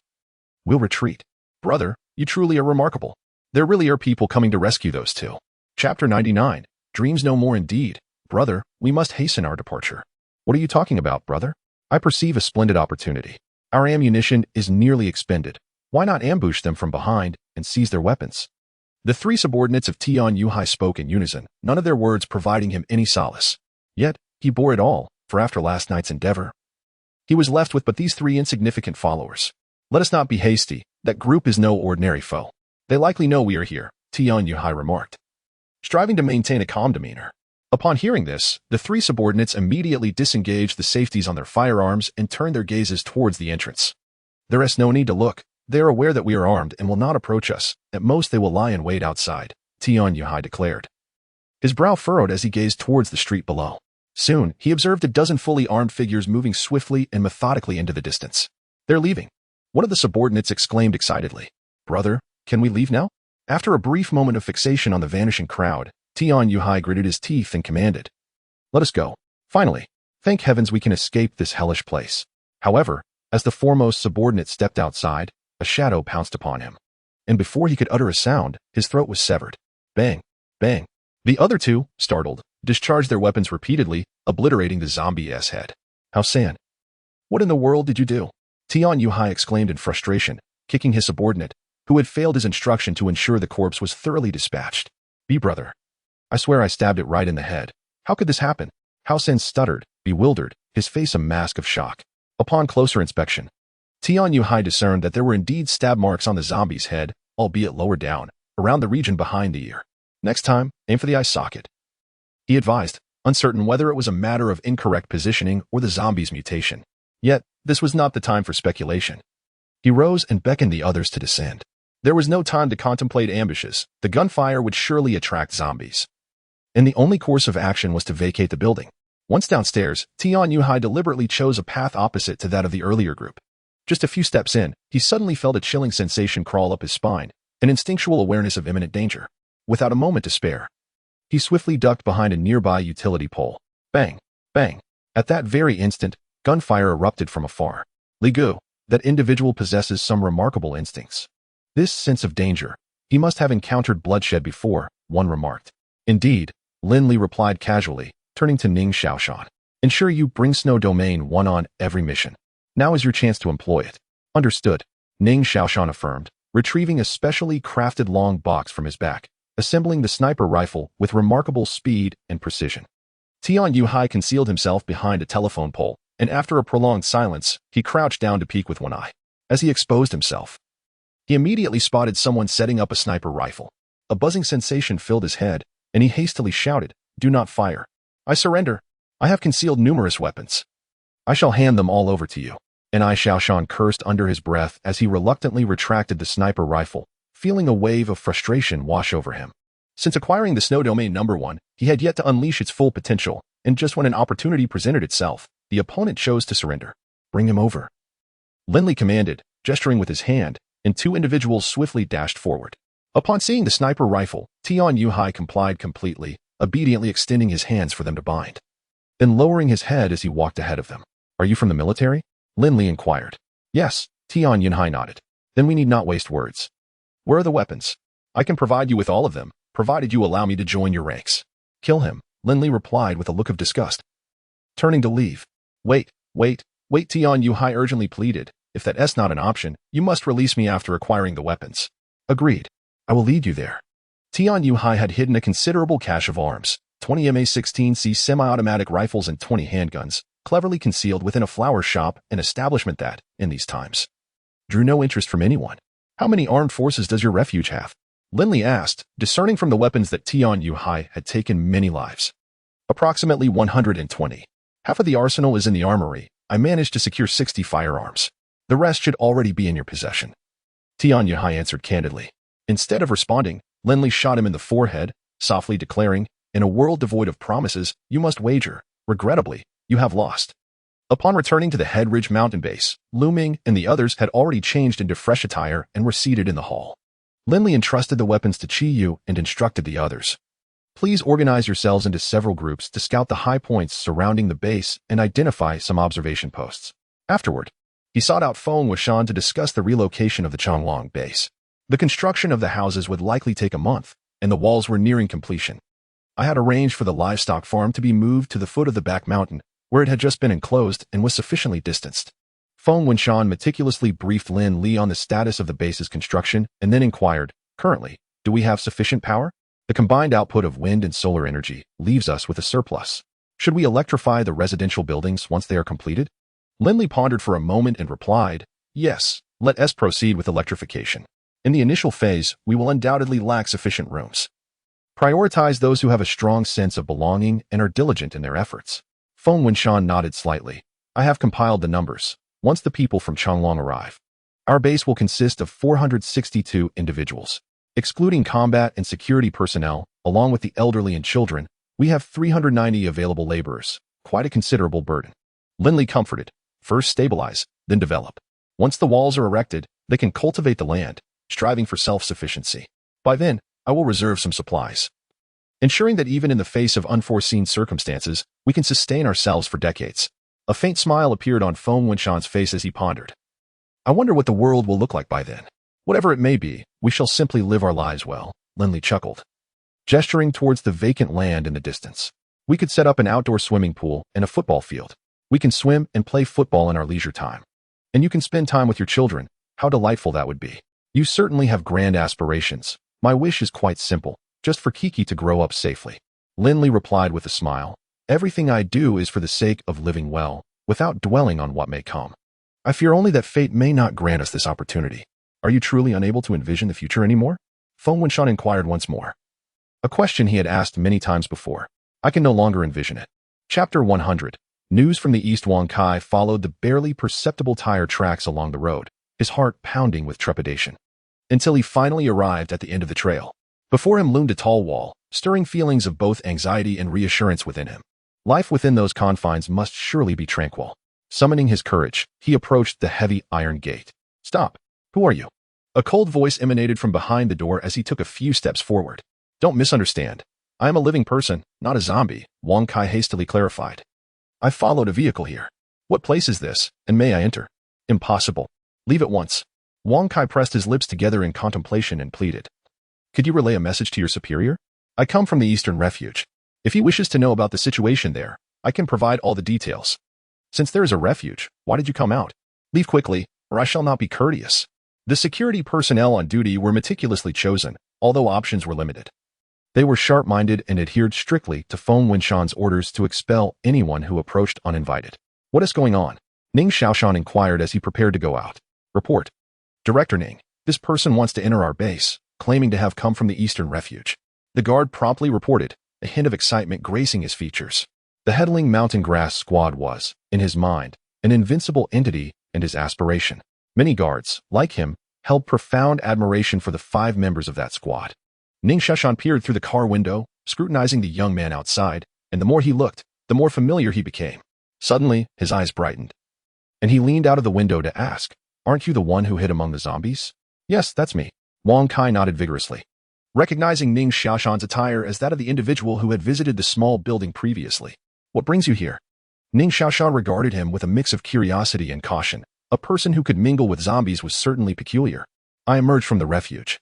we'll retreat. Brother, you truly are remarkable. There really are people coming to rescue those two. Chapter 99. Dreams no more indeed. Brother, we must hasten our departure. What are you talking about, brother? I perceive a splendid opportunity. Our ammunition is nearly expended. Why not ambush them from behind and seize their weapons? The 3 subordinates of Tian Yuhai spoke in unison, none of their words providing him any solace. Yet, he bore it all, for after last night's endeavor, he was left with but these 3 insignificant followers. Let us not be hasty. That group is no ordinary foe. They likely know we are here, Tian Yuhai remarked, striving to maintain a calm demeanor. Upon hearing this, the 3 subordinates immediately disengaged the safeties on their firearms and turned their gazes towards the entrance. There is no need to look. They are aware that we are armed and will not approach us. At most they will lie in wait outside, Tian Yuhai declared. His brow furrowed as he gazed towards the street below. Soon, he observed a dozen fully armed figures moving swiftly and methodically into the distance. They're leaving. One of the subordinates exclaimed excitedly. Brother, can we leave now? After a brief moment of fixation on the vanishing crowd, Tian Yuhai gritted his teeth and commanded. Let us go. Finally, thank heavens we can escape this hellish place. However, as the foremost subordinate stepped outside, a shadow pounced upon him. And before he could utter a sound, his throat was severed. Bang, bang. The other 2, startled, discharged their weapons repeatedly, obliterating the zombie's head. How san? What in the world did you do? Tian Yuhai exclaimed in frustration, kicking his subordinate, who had failed his instruction to ensure the corpse was thoroughly dispatched. Be brother. I swear I stabbed it right in the head. How could this happen? Hao Sen stuttered, bewildered, his face a mask of shock. Upon closer inspection, Tian Yuhai discerned that there were indeed stab marks on the zombie's head, albeit lower down, around the region behind the ear. Next time, aim for the eye socket, he advised, uncertain whether it was a matter of incorrect positioning or the zombie's mutation. Yet, this was not the time for speculation. He rose and beckoned the others to descend. There was no time to contemplate ambushes. The gunfire would surely attract zombies, and the only course of action was to vacate the building. Once downstairs, Tian Yuhai deliberately chose a path opposite to that of the earlier group. Just a few steps in, he suddenly felt a chilling sensation crawl up his spine, an instinctual awareness of imminent danger. Without a moment to spare, he swiftly ducked behind a nearby utility pole. Bang, bang. At that very instant, gunfire erupted from afar. Li Gu, that individual possesses some remarkable instincts. This sense of danger, he must have encountered bloodshed before, one remarked. Indeed, Lin Li replied casually, turning to Ning Xiaoshan. Ensure you bring Snow Domain 1 on every mission. Now is your chance to employ it. Understood, Ning Xiaoshan affirmed, retrieving a specially crafted long box from his back, assembling the sniper rifle with remarkable speed and precision. Tian Yuhai concealed himself behind a telephone pole, and after a prolonged silence, he crouched down to peek with one eye. As he exposed himself, he immediately spotted someone setting up a sniper rifle. A buzzing sensation filled his head, and he hastily shouted, "Do not fire. I surrender. I have concealed numerous weapons. I shall hand them all over to you." And Xiaoshan cursed under his breath as he reluctantly retracted the sniper rifle, feeling a wave of frustration wash over him. Since acquiring the Snow Domain #1, he had yet to unleash its full potential, and just when an opportunity presented itself, the opponent chose to surrender. "Bring him over," Lin Li commanded, gesturing with his hand, and two individuals swiftly dashed forward. Upon seeing the sniper rifle, Tian Yuhai complied completely, obediently extending his hands for them to bind. Then lowering his head as he walked ahead of them. "Are you from the military?" Lin Li inquired. "Yes," Tian Yuhai nodded. "Then we need not waste words. Where are the weapons? I can provide you with all of them, provided you allow me to join your ranks." "Kill him," Lin Li replied with a look of disgust. Turning to leave. Wait, Tian Yuhai urgently pleaded. "If that is not an option, you must release me after acquiring the weapons." "Agreed. I will lead you there." Tian Yuhai had hidden a considerable cache of arms, 20 MA-16C semi-automatic rifles and 20 handguns, cleverly concealed within a flower shop and establishment that, in these times, drew no interest from anyone. "How many armed forces does your refuge have?" Lin Li asked, discerning from the weapons that Tian Yuhai had taken many lives. "Approximately 120. Half of the arsenal is in the armory. I managed to secure 60 firearms. The rest should already be in your possession," Tian Yuhai answered candidly. Instead of responding, Lin Li shot him in the forehead, softly declaring, "In a world devoid of promises, you must wager. Regrettably, you have lost." Upon returning to the Headridge mountain base, Lu Ming and the others had already changed into fresh attire and were seated in the hall. Lin Li entrusted the weapons to Qi Yu and instructed the others. "Please organize yourselves into several groups to scout the high points surrounding the base and identify some observation posts." Afterward, he sought out Feng Wuxian to discuss the relocation of the Changlong base. The construction of the houses would likely take a month, and the walls were nearing completion. I had arranged for the livestock farm to be moved to the foot of the back mountain, where it had just been enclosed and was sufficiently distanced. Feng Wuxian meticulously briefed Lin Li on the status of the base's construction and then inquired, "Currently, do we have sufficient power? The combined output of wind and solar energy leaves us with a surplus. Should we electrify the residential buildings once they are completed?" Lin Li pondered for a moment and replied, "Yes, let us proceed with electrification. In the initial phase, we will undoubtedly lack sufficient rooms. Prioritize those who have a strong sense of belonging and are diligent in their efforts." Feng Wuxian nodded slightly. "I have compiled the numbers. Once the people from Changlong arrive, our base will consist of 462 individuals. Excluding combat and security personnel, along with the elderly and children, we have 390 available laborers, quite a considerable burden." Lin Li comforted. "First stabilize, then develop. Once the walls are erected, they can cultivate the land, striving for self-sufficiency. By then, I will reserve some supplies, ensuring that even in the face of unforeseen circumstances, we can sustain ourselves for decades." A faint smile appeared on Feng Wuxian's face as he pondered. "I wonder what the world will look like by then. Whatever it may be, we shall simply live our lives well," Lin Li chuckled, gesturing towards the vacant land in the distance. "We could set up an outdoor swimming pool and a football field. We can swim and play football in our leisure time. And you can spend time with your children. How delightful that would be. You certainly have grand aspirations. My wish is quite simple, just for Kiki to grow up safely." Lin Li replied with a smile. "Everything I do is for the sake of living well, without dwelling on what may come. I fear only that fate may not grant us this opportunity. Are you truly unable to envision the future anymore?" Feng Wuxian inquired once more. A question he had asked many times before. "I can no longer envision it." Chapter 100. News from the East. Wang Kai followed the barely perceptible tire tracks along the road, his heart pounding with trepidation, until he finally arrived at the end of the trail. Before him loomed a tall wall, stirring feelings of both anxiety and reassurance within him. Life within those confines must surely be tranquil. Summoning his courage, he approached the heavy iron gate. "Stop! Who are you?" A cold voice emanated from behind the door as he took a few steps forward. "Don't misunderstand. I am a living person, not a zombie," Wang Kai hastily clarified. "I followed a vehicle here. What place is this, and may I enter?" "Impossible. Leave at once." Wang Kai pressed his lips together in contemplation and pleaded. "Could you relay a message to your superior? I come from the Eastern Refuge. If he wishes to know about the situation there, I can provide all the details. Since there is a refuge, why did you come out? Leave quickly, or I shall not be courteous. The security personnel on duty were meticulously chosen, although options were limited. They were sharp-minded and adhered strictly to Feng Wenshan's orders to expel anyone who approached uninvited. What is going on? Ning Xiaoshan inquired as he prepared to go out. Report. Director Ning, this person wants to enter our base, claiming to have come from the Eastern Refuge. The guard promptly reported, a hint of excitement gracing his features. The headling mountain grass squad was, in his mind, an invincible entity and his aspiration. Many guards, like him, held profound admiration for the 5 members of that squad. Ning Xiaoshan peered through the car window, scrutinizing the young man outside, and the more he looked, the more familiar he became. Suddenly, his eyes brightened, and he leaned out of the window to ask, "Aren't you the one who hid among the zombies?" "Yes, that's me." Wang Kai nodded vigorously, recognizing Ning Xiaoshan's attire as that of the individual who had visited the small building previously. "What brings you here?" Ning Xiaoshan regarded him with a mix of curiosity and caution. A person who could mingle with zombies was certainly peculiar. "I emerged from the refuge,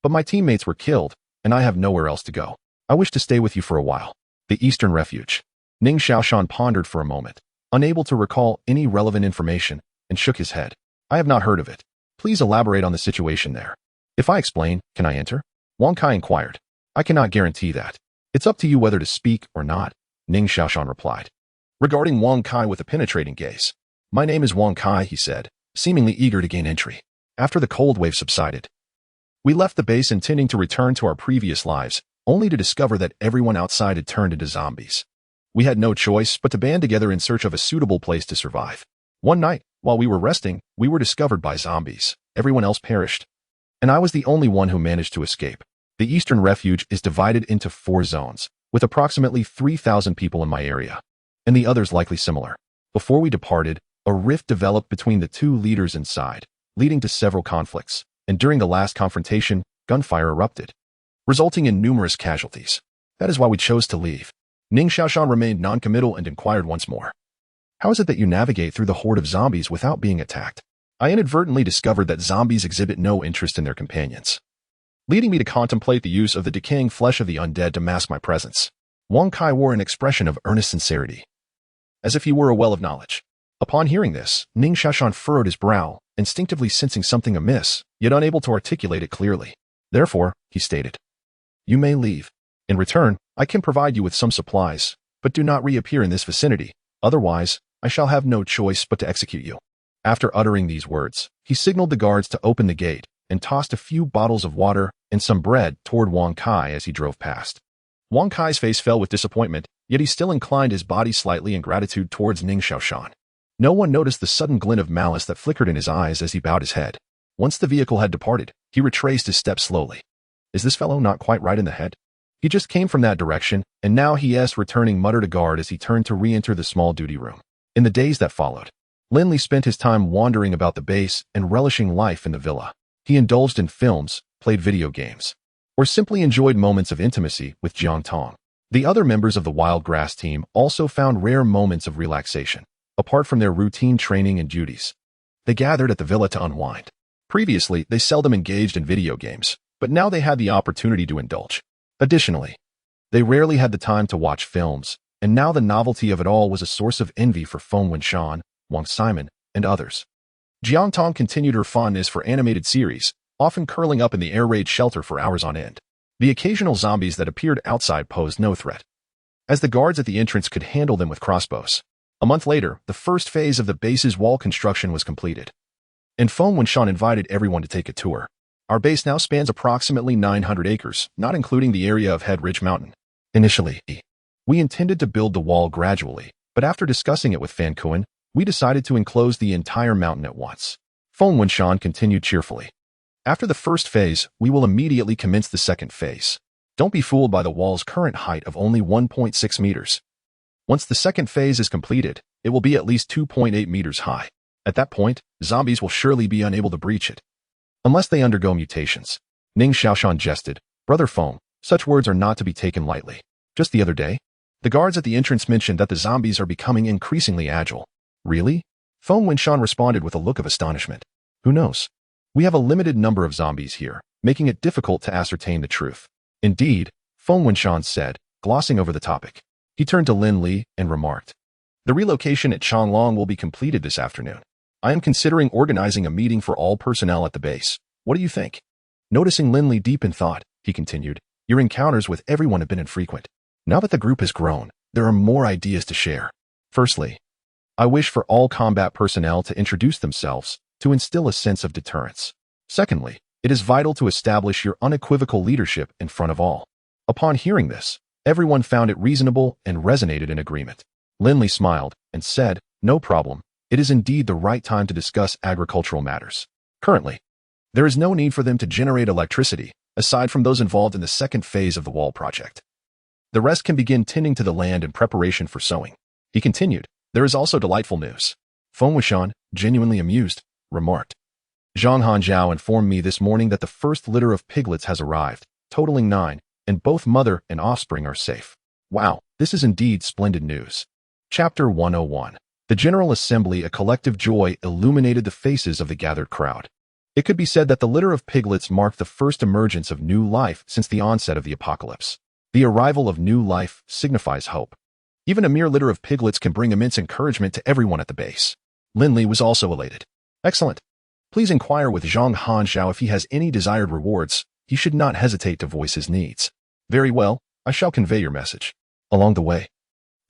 but my teammates were killed, and I have nowhere else to go. I wish to stay with you for a while." The Eastern Refuge. Ning Xiaoshan pondered for a moment, unable to recall any relevant information, and shook his head. "I have not heard of it. Please elaborate on the situation there." "If I explain, can I enter?" Wang Kai inquired. "I cannot guarantee that. It's up to you whether to speak or not," Ning Xiaoshan replied, regarding Wang Kai with a penetrating gaze. "My name is Wang Kai," he said, seemingly eager to gain entry. After the cold wave subsided, we left the base intending to return to our previous lives, only to discover that everyone outside had turned into zombies. We had no choice but to band together in search of a suitable place to survive. One night, while we were resting, we were discovered by zombies. Everyone else perished, and I was the only one who managed to escape. The Eastern Refuge is divided into 4 zones, with approximately 3,000 people in my area, and the others likely similar. Before we departed, a rift developed between the 2 leaders inside, leading to several conflicts, and during the last confrontation, gunfire erupted, resulting in numerous casualties. That is why we chose to leave. Ning Xiaoshan remained non-committal and inquired once more. "How is it that you navigate through the horde of zombies without being attacked?" I inadvertently discovered that zombies exhibit no interest in their companions, leading me to contemplate the use of the decaying flesh of the undead to mask my presence. Wang Kai wore an expression of earnest sincerity, as if he were a well of knowledge. Upon hearing this, Ning Xiaoshan furrowed his brow, instinctively sensing something amiss, yet unable to articulate it clearly. Therefore, he stated, "You may leave. In return, I can provide you with some supplies, but do not reappear in this vicinity. Otherwise, I shall have no choice but to execute you." After uttering these words, he signaled the guards to open the gate and tossed a few bottles of water and some bread toward Wang Kai as he drove past. Wang Kai's face fell with disappointment, yet he still inclined his body slightly in gratitude towards Ning Xiaoshan. No one noticed the sudden glint of malice that flickered in his eyes as he bowed his head. Once the vehicle had departed, he retraced his steps slowly. "Is this fellow not quite right in the head? He just came from that direction, and now he is returning," muttered a guard as he turned to re-enter the small duty room. In the days that followed, Lin Li spent his time wandering about the base and relishing life in the villa. He indulged in films, played video games, or simply enjoyed moments of intimacy with Jiang Tong. The other members of the Wild Grass team also found rare moments of relaxation. Apart from their routine training and duties, they gathered at the villa to unwind. Previously, they seldom engaged in video games, but now they had the opportunity to indulge. Additionally, they rarely had the time to watch films, and now the novelty of it all was a source of envy for Feng Wenshan, Wang Simon, and others. Jiang Tong continued her fondness for animated series, often curling up in the air raid shelter for hours on end. The occasional zombies that appeared outside posed no threat, as the guards at the entrance could handle them with crossbows. A month later, the first phase of the base's wall construction was completed, and Feng Wenshan invited everyone to take a tour. Our base now spans approximately 900 acres, not including the area of Head Ridge Mountain. Initially, we intended to build the wall gradually, but after discussing it with Fan Kuan, we decided to enclose the entire mountain at once. Feng Wenshan continued cheerfully. "After the first phase, we will immediately commence the second phase. Don't be fooled by the wall's current height of only 1.6 meters. Once the second phase is completed, it will be at least 2.8 meters high. At that point, zombies will surely be unable to breach it, unless they undergo mutations." Ning Xiaoshan jested. "Brother Feng, such words are not to be taken lightly. Just the other day, the guards at the entrance mentioned that the zombies are becoming increasingly agile." "Really?" Feng Wenshan responded with a look of astonishment. "Who knows? We have a limited number of zombies here, making it difficult to ascertain the truth." "Indeed," Feng Wenshan said, glossing over the topic. He turned to Lin Li and remarked, "The relocation at Changlong will be completed this afternoon. I am considering organizing a meeting for all personnel at the base. What do you think?" Noticing Lin Li deep in thought, he continued, "Your encounters with everyone have been infrequent. Now that the group has grown, there are more ideas to share. Firstly, I wish for all combat personnel to introduce themselves to instill a sense of deterrence. Secondly, it is vital to establish your unequivocal leadership in front of all." Upon hearing this, everyone found it reasonable and resonated in agreement. Lin Li smiled and said, "No problem. It is indeed the right time to discuss agricultural matters. Currently, there is no need for them to generate electricity, aside from those involved in the second phase of the wall project. The rest can begin tending to the land in preparation for sowing." He continued, "There is also delightful news." Feng Wuxian, genuinely amused, remarked, "Zhang Hanjiao informed me this morning that the first litter of piglets has arrived, totaling 9, and both mother and offspring are safe. Wow, this is indeed splendid news." Chapter 101. The General Assembly. A collective joy illuminated the faces of the gathered crowd. It could be said that the litter of piglets marked the first emergence of new life since the onset of the apocalypse. The arrival of new life signifies hope. Even a mere litter of piglets can bring immense encouragement to everyone at the base. Lin Li was also elated. "Excellent. Please inquire with Zhang Hanjiao if he has any desired rewards. He should not hesitate to voice his needs." "Very well, I shall convey your message." Along the way,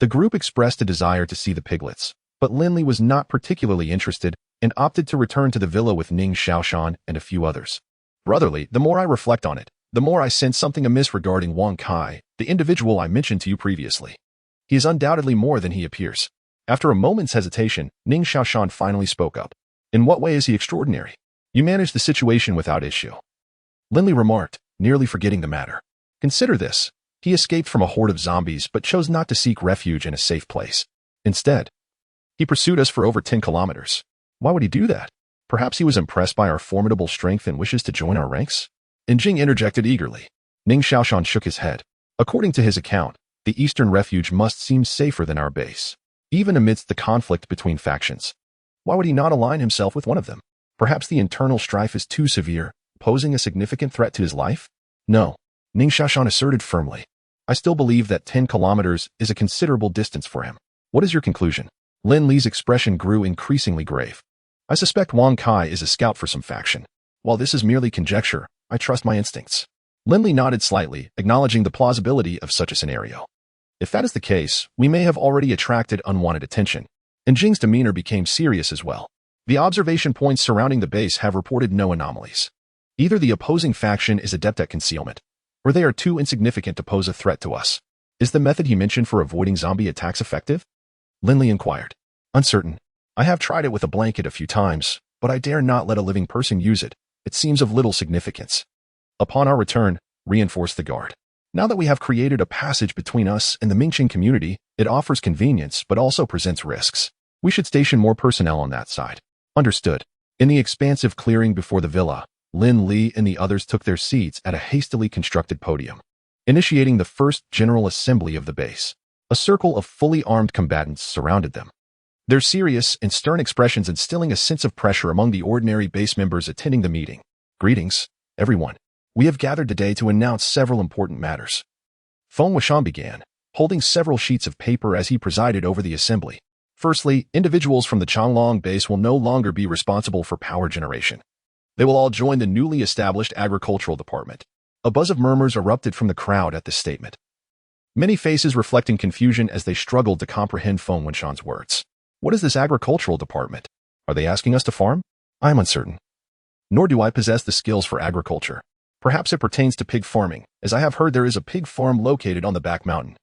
the group expressed a desire to see the piglets, but Lin Li was not particularly interested and opted to return to the villa with Ning Xiaoshan and a few others. "Brotherly, the more I reflect on it, the more I sense something amiss regarding Wang Kai, the individual I mentioned to you previously. He is undoubtedly more than he appears." After a moment's hesitation, Ning Xiaoshan finally spoke up. "In what way is he extraordinary? You managed the situation without issue." Lin Li remarked, nearly forgetting the matter. "Consider this. He escaped from a horde of zombies but chose not to seek refuge in a safe place. Instead, he pursued us for over 10 kilometers. Why would he do that? Perhaps he was impressed by our formidable strength and wishes to join our ranks?" And Jing interjected eagerly. Ning Xiaoshan shook his head. According to his account, the eastern refuge must seem safer than our base, even amidst the conflict between factions. Why would he not align himself with one of them? Perhaps the internal strife is too severe, posing a significant threat to his life? "No," Ning Xiaoshan asserted firmly. "I still believe that 10 kilometers is a considerable distance for him. What is your conclusion?" Lin Li's expression grew increasingly grave. "I suspect Wang Kai is a scout for some faction. While this is merely conjecture, I trust my instincts." Lin Li nodded slightly, acknowledging the plausibility of such a scenario. "If that is the case, we may have already attracted unwanted attention." And Jing's demeanor became serious as well. "The observation points surrounding the base have reported no anomalies. Either the opposing faction is adept at concealment, or they are too insignificant to pose a threat to us. Is the method he mentioned for avoiding zombie attacks effective?" Lin Li inquired. "Uncertain. I have tried it with a blanket a few times, but I dare not let a living person use it. It seems of little significance. Upon our return, reinforce the guard. Now that we have created a passage between us and the Mingqing community, it offers convenience but also presents risks. We should station more personnel on that side." "Understood." In the expansive clearing before the villa, Lin Li and the others took their seats at a hastily constructed podium, initiating the first general assembly of the base. A circle of fully armed combatants surrounded them, their serious and stern expressions instilling a sense of pressure among the ordinary base members attending the meeting. "Greetings, everyone. We have gathered today to announce several important matters." Feng Wuxian began, holding several sheets of paper as he presided over the assembly. "Firstly, individuals from the Changlong base will no longer be responsible for power generation. They will all join the newly established agricultural department." A buzz of murmurs erupted from the crowd at this statement, many faces reflecting confusion as they struggled to comprehend Feng Wuxian's words. "What is this agricultural department? Are they asking us to farm? I am uncertain. Nor do I possess the skills for agriculture. Perhaps it pertains to pig farming, as I have heard there is a pig farm located on the back mountain.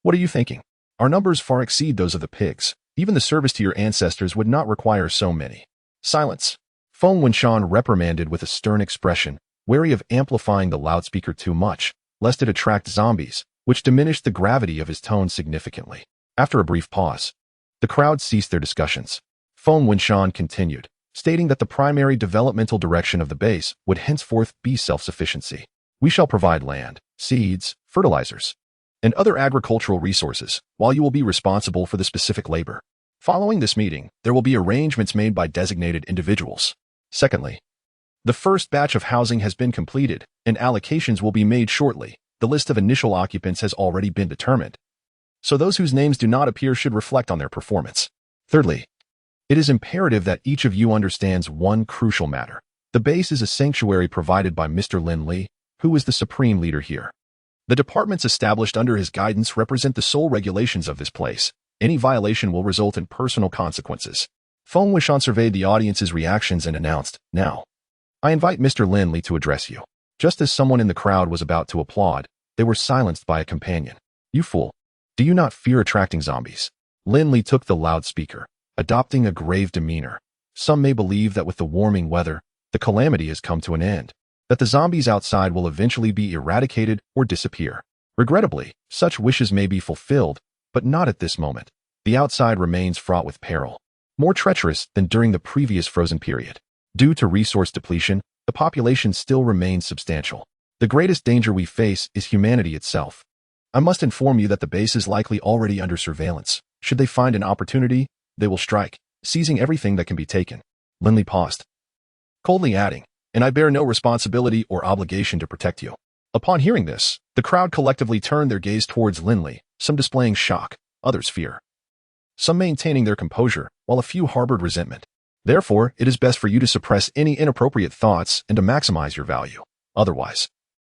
What are you thinking? Our numbers far exceed those of the pigs. Even the service to your ancestors would not require so many." "Silence!" Feng Wuxian reprimanded with a stern expression, wary of amplifying the loudspeaker too much, lest it attract zombies, which diminished the gravity of his tone significantly. After a brief pause, the crowd ceased their discussions. Feng Wuxian continued, stating that the primary developmental direction of the base would henceforth be self-sufficiency. "We shall provide land, seeds, fertilizers, and other agricultural resources, while you will be responsible for the specific labor. Following this meeting, there will be arrangements made by designated individuals. Secondly, the first batch of housing has been completed, and allocations will be made shortly. the list of initial occupants has already been determined, so those whose names do not appear should reflect on their performance. Thirdly, it is imperative that each of you understands one crucial matter. The base is a sanctuary provided by Mr. Lin Li, who is the supreme leader here. The departments established under his guidance represent the sole regulations of this place. Any violation will result in personal consequences. Feng Wuxian surveyed the audience's reactions and announced, "Now, I invite Mr. Lin Li to address you." Just as someone in the crowd was about to applaud, they were silenced by a companion. "You fool. Do you not fear attracting zombies?" Lin Li took the loudspeaker, adopting a grave demeanor. "Some may believe that with the warming weather, the calamity has come to an end, that the zombies outside will eventually be eradicated or disappear. Regrettably, such wishes may be fulfilled, but not at this moment. The outside remains fraught with peril, more treacherous than during the previous frozen period. Due to resource depletion, the population still remains substantial. The greatest danger we face is humanity itself. I must inform you that the base is likely already under surveillance. Should they find an opportunity, they will strike, seizing everything that can be taken." Lin Li paused, coldly adding, "And I bear no responsibility or obligation to protect you." Upon hearing this, the crowd collectively turned their gaze towards Lin Li, some displaying shock, others fear, some maintaining their composure, while a few harbored resentment. Therefore, it is best for you to suppress any inappropriate thoughts and to maximize your value. Otherwise,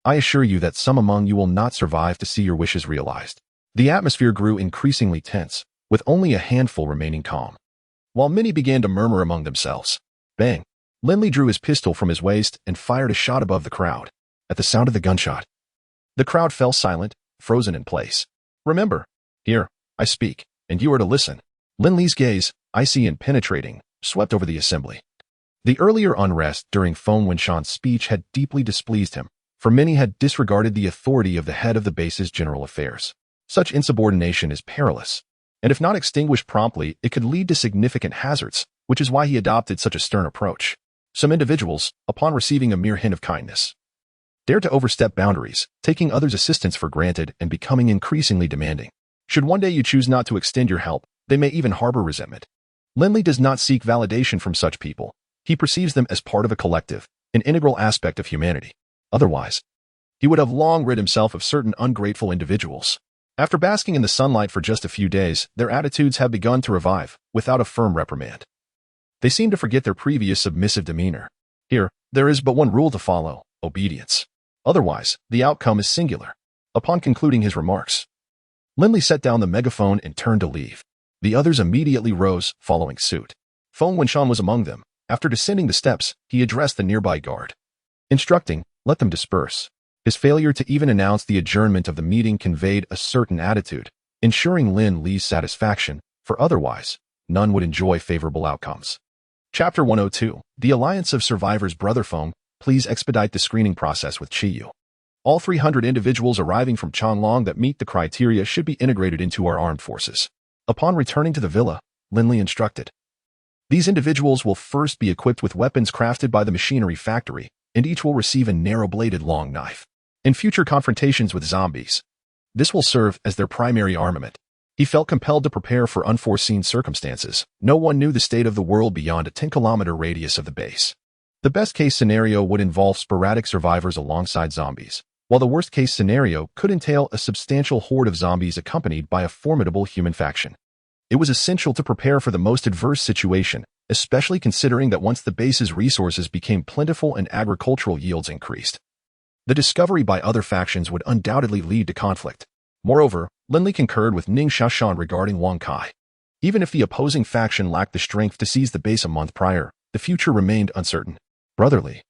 I assure you that some among you will not survive to see your wishes realized. The atmosphere grew increasingly tense, with only a handful remaining calm, while many began to murmur among themselves. Bang! Lin Li drew his pistol from his waist and fired a shot above the crowd. At the sound of the gunshot, the crowd fell silent, frozen in place. "Remember, here, I speak, and you are to listen." Lin Li's gaze, icy and penetrating, swept over the assembly. The earlier unrest during Feng Wuxian's speech had deeply displeased him, for many had disregarded the authority of the head of the base's general affairs. Such insubordination is perilous, and if not extinguished promptly, it could lead to significant hazards, which is why he adopted such a stern approach. Some individuals, upon receiving a mere hint of kindness, dared to overstep boundaries, taking others' assistance for granted and becoming increasingly demanding. Should one day you choose not to extend your help, they may even harbor resentment. Lin Li does not seek validation from such people. He perceives them as part of a collective, an integral aspect of humanity. Otherwise, he would have long rid himself of certain ungrateful individuals. After basking in the sunlight for just a few days, their attitudes have begun to revive, without a firm reprimand. They seem to forget their previous submissive demeanor. Here, there is but one rule to follow: obedience. Otherwise, the outcome is singular. Upon concluding his remarks, Lin Li set down the megaphone and turned to leave. The others immediately rose, following suit. Feng Wuxian was among them. After descending the steps, he addressed the nearby guard, instructing, "Let them disperse." His failure to even announce the adjournment of the meeting conveyed a certain attitude, ensuring Lin Li's satisfaction, for otherwise, none would enjoy favorable outcomes. Chapter 102, The Alliance of Survivors. Brother Feng, please expedite the screening process with Qiyu. All 300 individuals arriving from Changlong that meet the criteria should be integrated into our armed forces. Upon returning to the villa, Lin Li instructed, "These individuals will first be equipped with weapons crafted by the machinery factory, and each will receive a narrow-bladed long knife. In future confrontations with zombies, this will serve as their primary armament." He felt compelled to prepare for unforeseen circumstances. No one knew the state of the world beyond a 10-kilometer radius of the base. The best-case scenario would involve sporadic survivors alongside zombies, while the worst-case scenario could entail a substantial horde of zombies accompanied by a formidable human faction. It was essential to prepare for the most adverse situation, especially considering that once the base's resources became plentiful and agricultural yields increased, the discovery by other factions would undoubtedly lead to conflict. Moreover, Lin Li concurred with Ning Xiaoshan regarding Wang Kai. Even if the opposing faction lacked the strength to seize the base a month prior, the future remained uncertain. "Brotherly,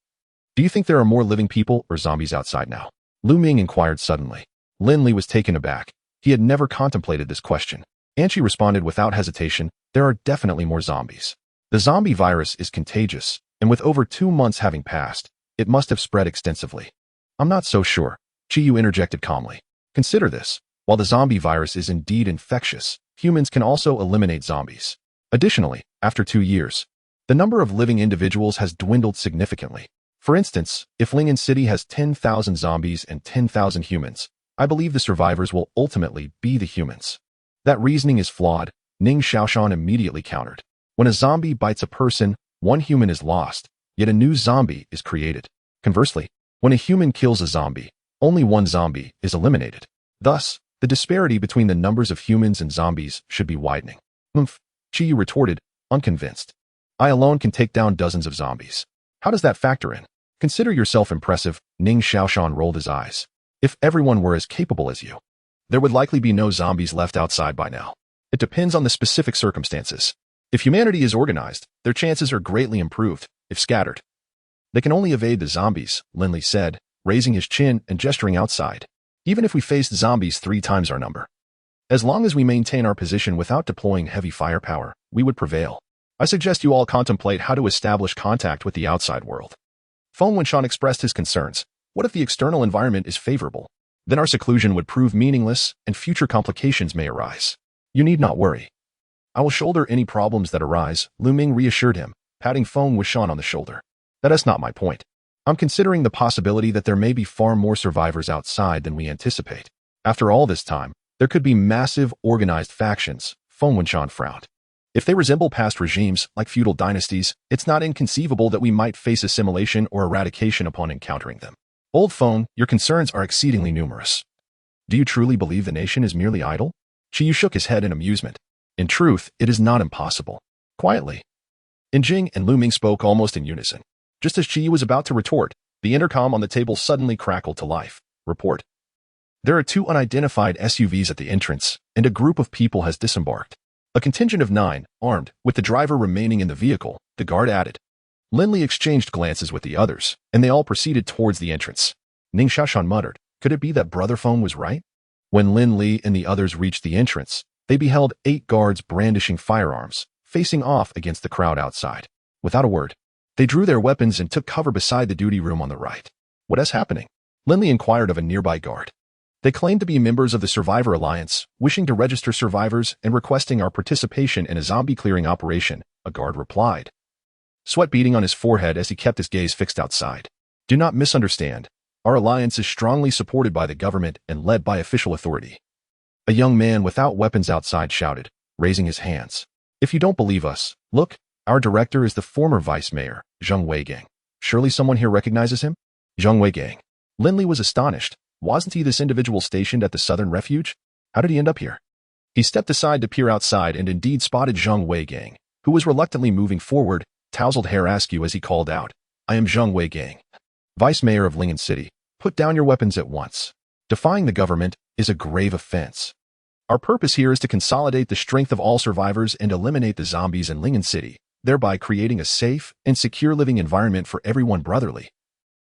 do you think there are more living people or zombies outside now?" Lu Ming inquired suddenly. Lin Li was taken aback. He had never contemplated this question. Anchi responded without hesitation, "There are definitely more zombies. The zombie virus is contagious, and with over 2 months having passed, it must have spread extensively." "I'm not so sure," Qiyu interjected calmly. "Consider this. While the zombie virus is indeed infectious, humans can also eliminate zombies. Additionally, after 2 years, the number of living individuals has dwindled significantly. For instance, if Lingyan City has 10,000 zombies and 10,000 humans, I believe the survivors will ultimately be the humans." "That reasoning is flawed," Ning Xiaoshan immediately countered. "When a zombie bites a person, one human is lost, yet a new zombie is created. Conversely, when a human kills a zombie, only one zombie is eliminated. Thus, the disparity between the numbers of humans and zombies should be widening. Oomph, Chiyu retorted, unconvinced. I alone can take down dozens of zombies. How does that factor in? Consider yourself impressive, Ning Xiaoshan rolled his eyes. If everyone were as capable as you, there would likely be no zombies left outside by now. It depends on the specific circumstances. If humanity is organized, their chances are greatly improved. If scattered, they can only evade the zombies, Lin Li said, raising his chin and gesturing outside. Even if we faced zombies 3 times our number, as long as we maintain our position without deploying heavy firepower, we would prevail. I suggest you all contemplate how to establish contact with the outside world. Feng Wenshan expressed his concerns. What if the external environment is favorable? Then our seclusion would prove meaningless and future complications may arise. You need not worry. I will shoulder any problems that arise, Lu Ming reassured him, patting Feng Wenshan on the shoulder. That is not my point. I'm considering the possibility that there may be far more survivors outside than we anticipate. After all this time, there could be massive, organized factions, Feng Wenshan frowned. If they resemble past regimes, like feudal dynasties, it's not inconceivable that we might face assimilation or eradication upon encountering them. Old Feng, your concerns are exceedingly numerous. Do you truly believe the nation is merely idle? Chiyu shook his head in amusement. In truth, it is not impossible. Quietly, Jing and Lu Ming spoke almost in unison. Just as Chiyu was about to retort, the intercom on the table suddenly crackled to life. Report. There are 2 unidentified SUVs at the entrance, and a group of people has disembarked. A contingent of 9, armed, with the driver remaining in the vehicle, the guard added. Lin Li exchanged glances with the others, and they all proceeded towards the entrance. Ning Xiaoshan muttered, could it be that Brother Feng was right? When Lin Li and the others reached the entrance, they beheld 8 guards brandishing firearms, facing off against the crowd outside. Without a word, they drew their weapons and took cover beside the duty room on the right. What is happening? Lin Li inquired of a nearby guard. They claimed to be members of the Survivor Alliance, wishing to register survivors and requesting our participation in a zombie clearing operation, a guard replied, sweat beading on his forehead as he kept his gaze fixed outside. Do not misunderstand. Our alliance is strongly supported by the government and led by official authority. A young man without weapons outside shouted, raising his hands. If you don't believe us, look, our director is the former vice mayor, Zheng Weigang. Surely someone here recognizes him? Zheng Weigang. Lin Li was astonished. Wasn't he this individual stationed at the Southern Refuge? How did he end up here? He stepped aside to peer outside and indeed spotted Zheng Weigang, who was reluctantly moving forward, tousled hair askew as he called out, I am Zheng Weigang, Vice Mayor of Lingen City. Put down your weapons at once. Defying the government is a grave offense. Our purpose here is to consolidate the strength of all survivors and eliminate the zombies in Lingen City, thereby creating a safe and secure living environment for everyone brotherly.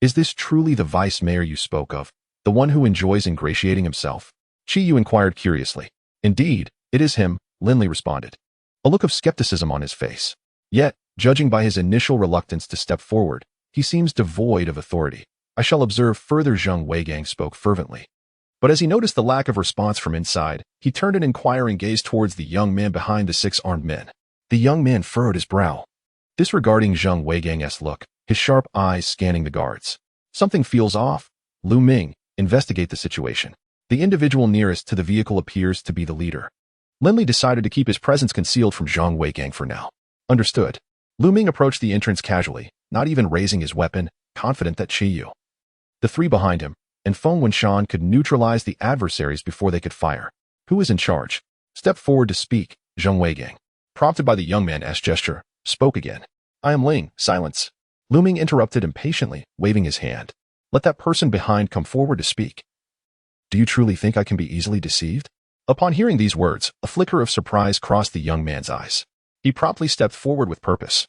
Is this truly the Vice Mayor you spoke of? The one who enjoys ingratiating himself? Chiyu inquired curiously. Indeed, it is him, Lin Li responded, a look of skepticism on his face. Yet, judging by his initial reluctance to step forward, he seems devoid of authority. I shall observe further, Zheng Weigang spoke fervently. But as he noticed the lack of response from inside, he turned an inquiring gaze towards the young man behind the 6 armed men. The young man furrowed his brow, disregarding Zheng Weigang's look, his sharp eyes scanning the guards. Something feels off. Lu Ming, investigate the situation. The individual nearest to the vehicle appears to be the leader. Lin Li decided to keep his presence concealed from Zheng Weigang for now. Understood. Lu Ming approached the entrance casually, not even raising his weapon, confident that Chiyu, the 3 behind him, and Feng Wenshan could neutralize the adversaries before they could fire. Who is in charge? Step forward to speak, Zheng Weigang, prompted by the young man's gesture, spoke again. I am Ling, silence. Lu Ming interrupted impatiently, waving his hand. Let that person behind come forward to speak. Do you truly think I can be easily deceived? Upon hearing these words, a flicker of surprise crossed the young man's eyes. He promptly stepped forward with purpose,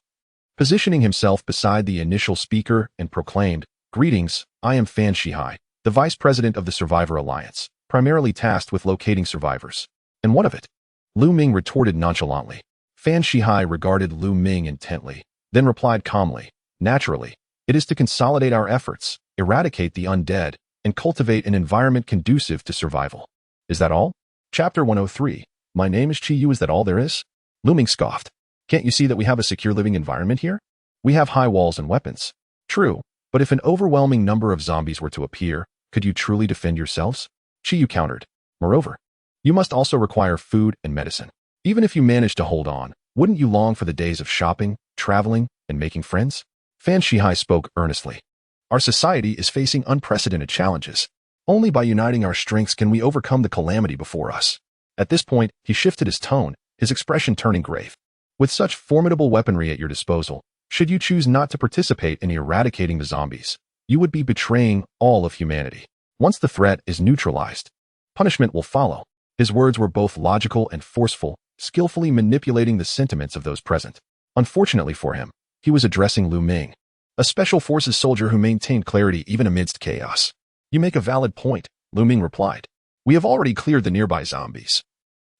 positioning himself beside the initial speaker and proclaimed, Greetings, I am Fan Shihai, the Vice President of the Survivor Alliance, primarily tasked with locating survivors. And what of it? Lu Ming retorted nonchalantly. Fan Shihai regarded Lu Ming intently, then replied calmly, Naturally, it is to consolidate our efforts, eradicate the undead, and cultivate an environment conducive to survival. Is that all? Chapter 103. My name is Chiyu. Is that all there is? Lu Ming scoffed. Can't you see that we have a secure living environment here? We have high walls and weapons. True, but if an overwhelming number of zombies were to appear, could you truly defend yourselves? Chiyu countered. Moreover, you must also require food and medicine. Even if you manage to hold on, wouldn't you long for the days of shopping, traveling, and making friends? Fan Shihai spoke earnestly. Our society is facing unprecedented challenges. Only by uniting our strengths can we overcome the calamity before us. At this point, he shifted his tone, his expression turning grave. With such formidable weaponry at your disposal, should you choose not to participate in eradicating the zombies, you would be betraying all of humanity. Once the threat is neutralized, punishment will follow. His words were both logical and forceful, skillfully manipulating the sentiments of those present. Unfortunately for him, he was addressing Lu Ming, a special forces soldier who maintained clarity even amidst chaos. You make a valid point, Lu Ming replied. We have already cleared the nearby zombies,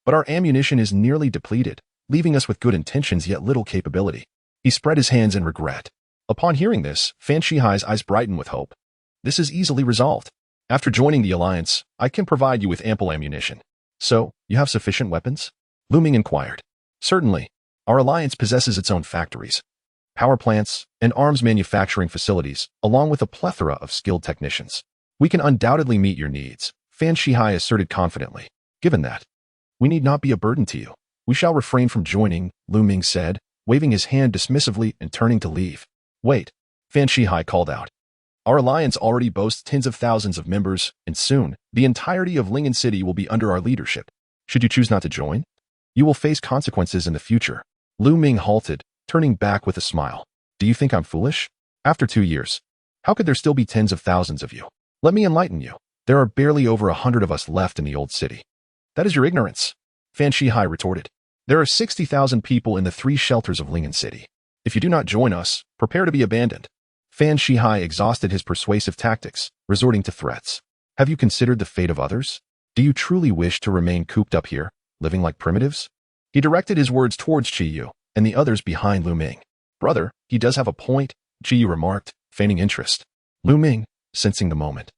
but our ammunition is nearly depleted, leaving us with good intentions yet little capability. He spread his hands in regret. Upon hearing this, Fan Shihai's eyes brightened with hope. This is easily resolved. After joining the alliance, I can provide you with ample ammunition. So, you have sufficient weapons? Lu Ming inquired. Certainly. Our alliance possesses its own factories, power plants, and arms manufacturing facilities, along with a plethora of skilled technicians. We can undoubtedly meet your needs, Fan Shihai asserted confidently. Given that, we need not be a burden to you. We shall refrain from joining, Lu Ming said, waving his hand dismissively and turning to leave. Wait, Fan Shihai called out. Our alliance already boasts tens of thousands of members, and soon, the entirety of Lingen City will be under our leadership. Should you choose not to join, you will face consequences in the future. Lu Ming halted, turning back with a smile. Do you think I'm foolish? After 2 years, how could there still be tens of thousands of you? Let me enlighten you. There are barely over 100 of us left in the old city. That is your ignorance, Fan Shihai retorted. There are 60,000 people in the 3 shelters of Lingen City. If you do not join us, prepare to be abandoned. Fan Shihai exhausted his persuasive tactics, resorting to threats. Have you considered the fate of others? Do you truly wish to remain cooped up here, living like primitives? He directed his words towards Qiyu and the others behind Lu Ming. Brother, he does have a point, Qiyu remarked, feigning interest. Lu Ming, sensing the moment,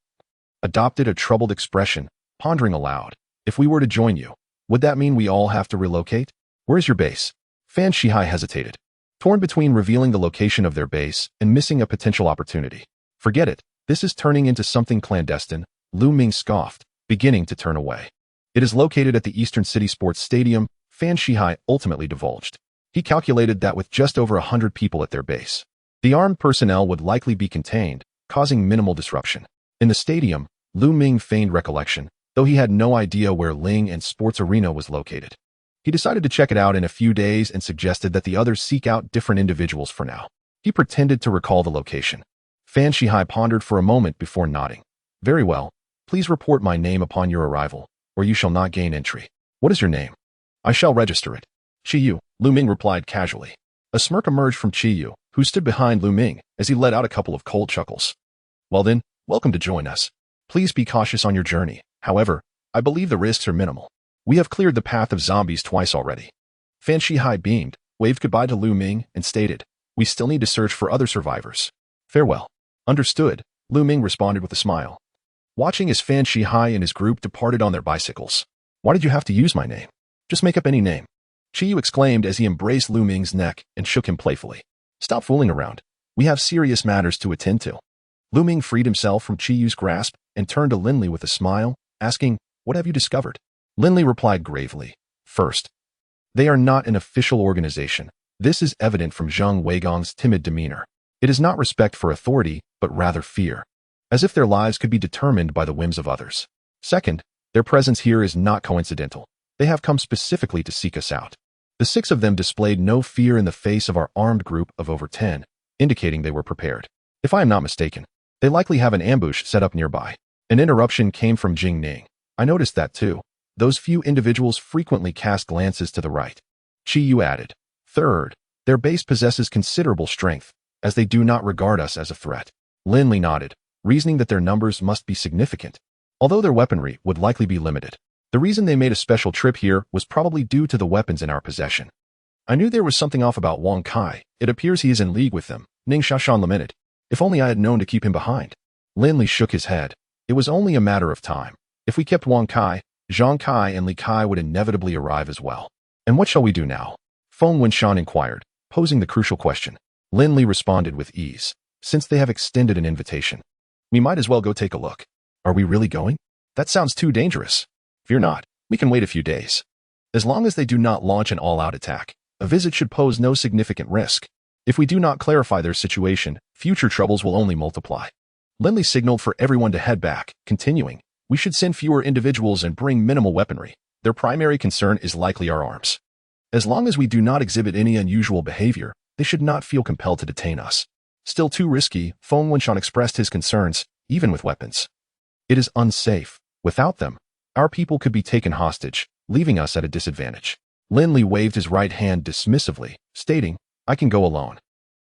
adopted a troubled expression, pondering aloud. If we were to join you, would that mean we all have to relocate? Where is your base? Fan Shihai hesitated, torn between revealing the location of their base and missing a potential opportunity. Forget it. This is turning into something clandestine, Lu Ming scoffed, beginning to turn away. It is located at the Eastern City Sports Stadium, Fan Shihai ultimately divulged. He calculated that with just over 100 people at their base, the armed personnel would likely be contained, causing minimal disruption. In the stadium, Lu Ming feigned recollection, though he had no idea where Ling and Sports Arena was located. He decided to check it out in a few days and suggested that the others seek out different individuals for now. He pretended to recall the location. Fan Shihai pondered for a moment before nodding. Very well. Please report my name upon your arrival, or you shall not gain entry. What is your name? I shall register it. Qiyu, Lu Ming replied casually. A smirk emerged from Qiyu, who stood behind Lu Ming as he let out a couple of cold chuckles. Well then, welcome to join us. Please be cautious on your journey. However, I believe the risks are minimal. We have cleared the path of zombies twice already. Fan Shihai beamed, waved goodbye to Lu Ming, and stated, we still need to search for other survivors. Farewell. Understood, Lu Ming responded with a smile. Watching as Fan Shihai and his group departed on their bicycles. Why did you have to use my name? Just make up any name. Qiyu exclaimed as he embraced Lu Ming's neck and shook him playfully. Stop fooling around. We have serious matters to attend to. Lu Ming freed himself from Qiyu's grasp and turned to Lin Li with a smile, asking, what have you discovered? Lin Li replied gravely. First, they are not an official organization. This is evident from Zhang Weigong's timid demeanor. It is not respect for authority, but rather fear, as if their lives could be determined by the whims of others. Second, their presence here is not coincidental. They have come specifically to seek us out. The 6 of them displayed no fear in the face of our armed group of over 10, indicating they were prepared. If I am not mistaken, they likely have an ambush set up nearby. An interruption came from Jing Ning. I noticed that too. Those few individuals frequently cast glances to the right. Qiyu added. Third, their base possesses considerable strength, as they do not regard us as a threat. Lin Li nodded, reasoning that their numbers must be significant, although their weaponry would likely be limited. The reason they made a special trip here was probably due to the weapons in our possession. I knew there was something off about Wang Kai. It appears he is in league with them, Ning Shashan lamented. If only I had known to keep him behind. Lin Li shook his head. It was only a matter of time. If we kept Wang Kai, Zhang Kai and Li Kai would inevitably arrive as well. And what shall we do now? Feng Wenshan inquired, posing the crucial question. Lin Li responded with ease. Since they have extended an invitation, we might as well go take a look. Are we really going? That sounds too dangerous. Fear not, we can wait a few days. As long as they do not launch an all-out attack, a visit should pose no significant risk. If we do not clarify their situation, future troubles will only multiply. Lin Li signaled for everyone to head back, continuing, "We should send fewer individuals and bring minimal weaponry. Their primary concern is likely our arms. As long as we do not exhibit any unusual behavior, they should not feel compelled to detain us." Still too risky, Feng Wenxian expressed his concerns, even with weapons. "It is unsafe. Without them, our people could be taken hostage, leaving us at a disadvantage." Lin Li waved his right hand dismissively, stating, "I can go alone."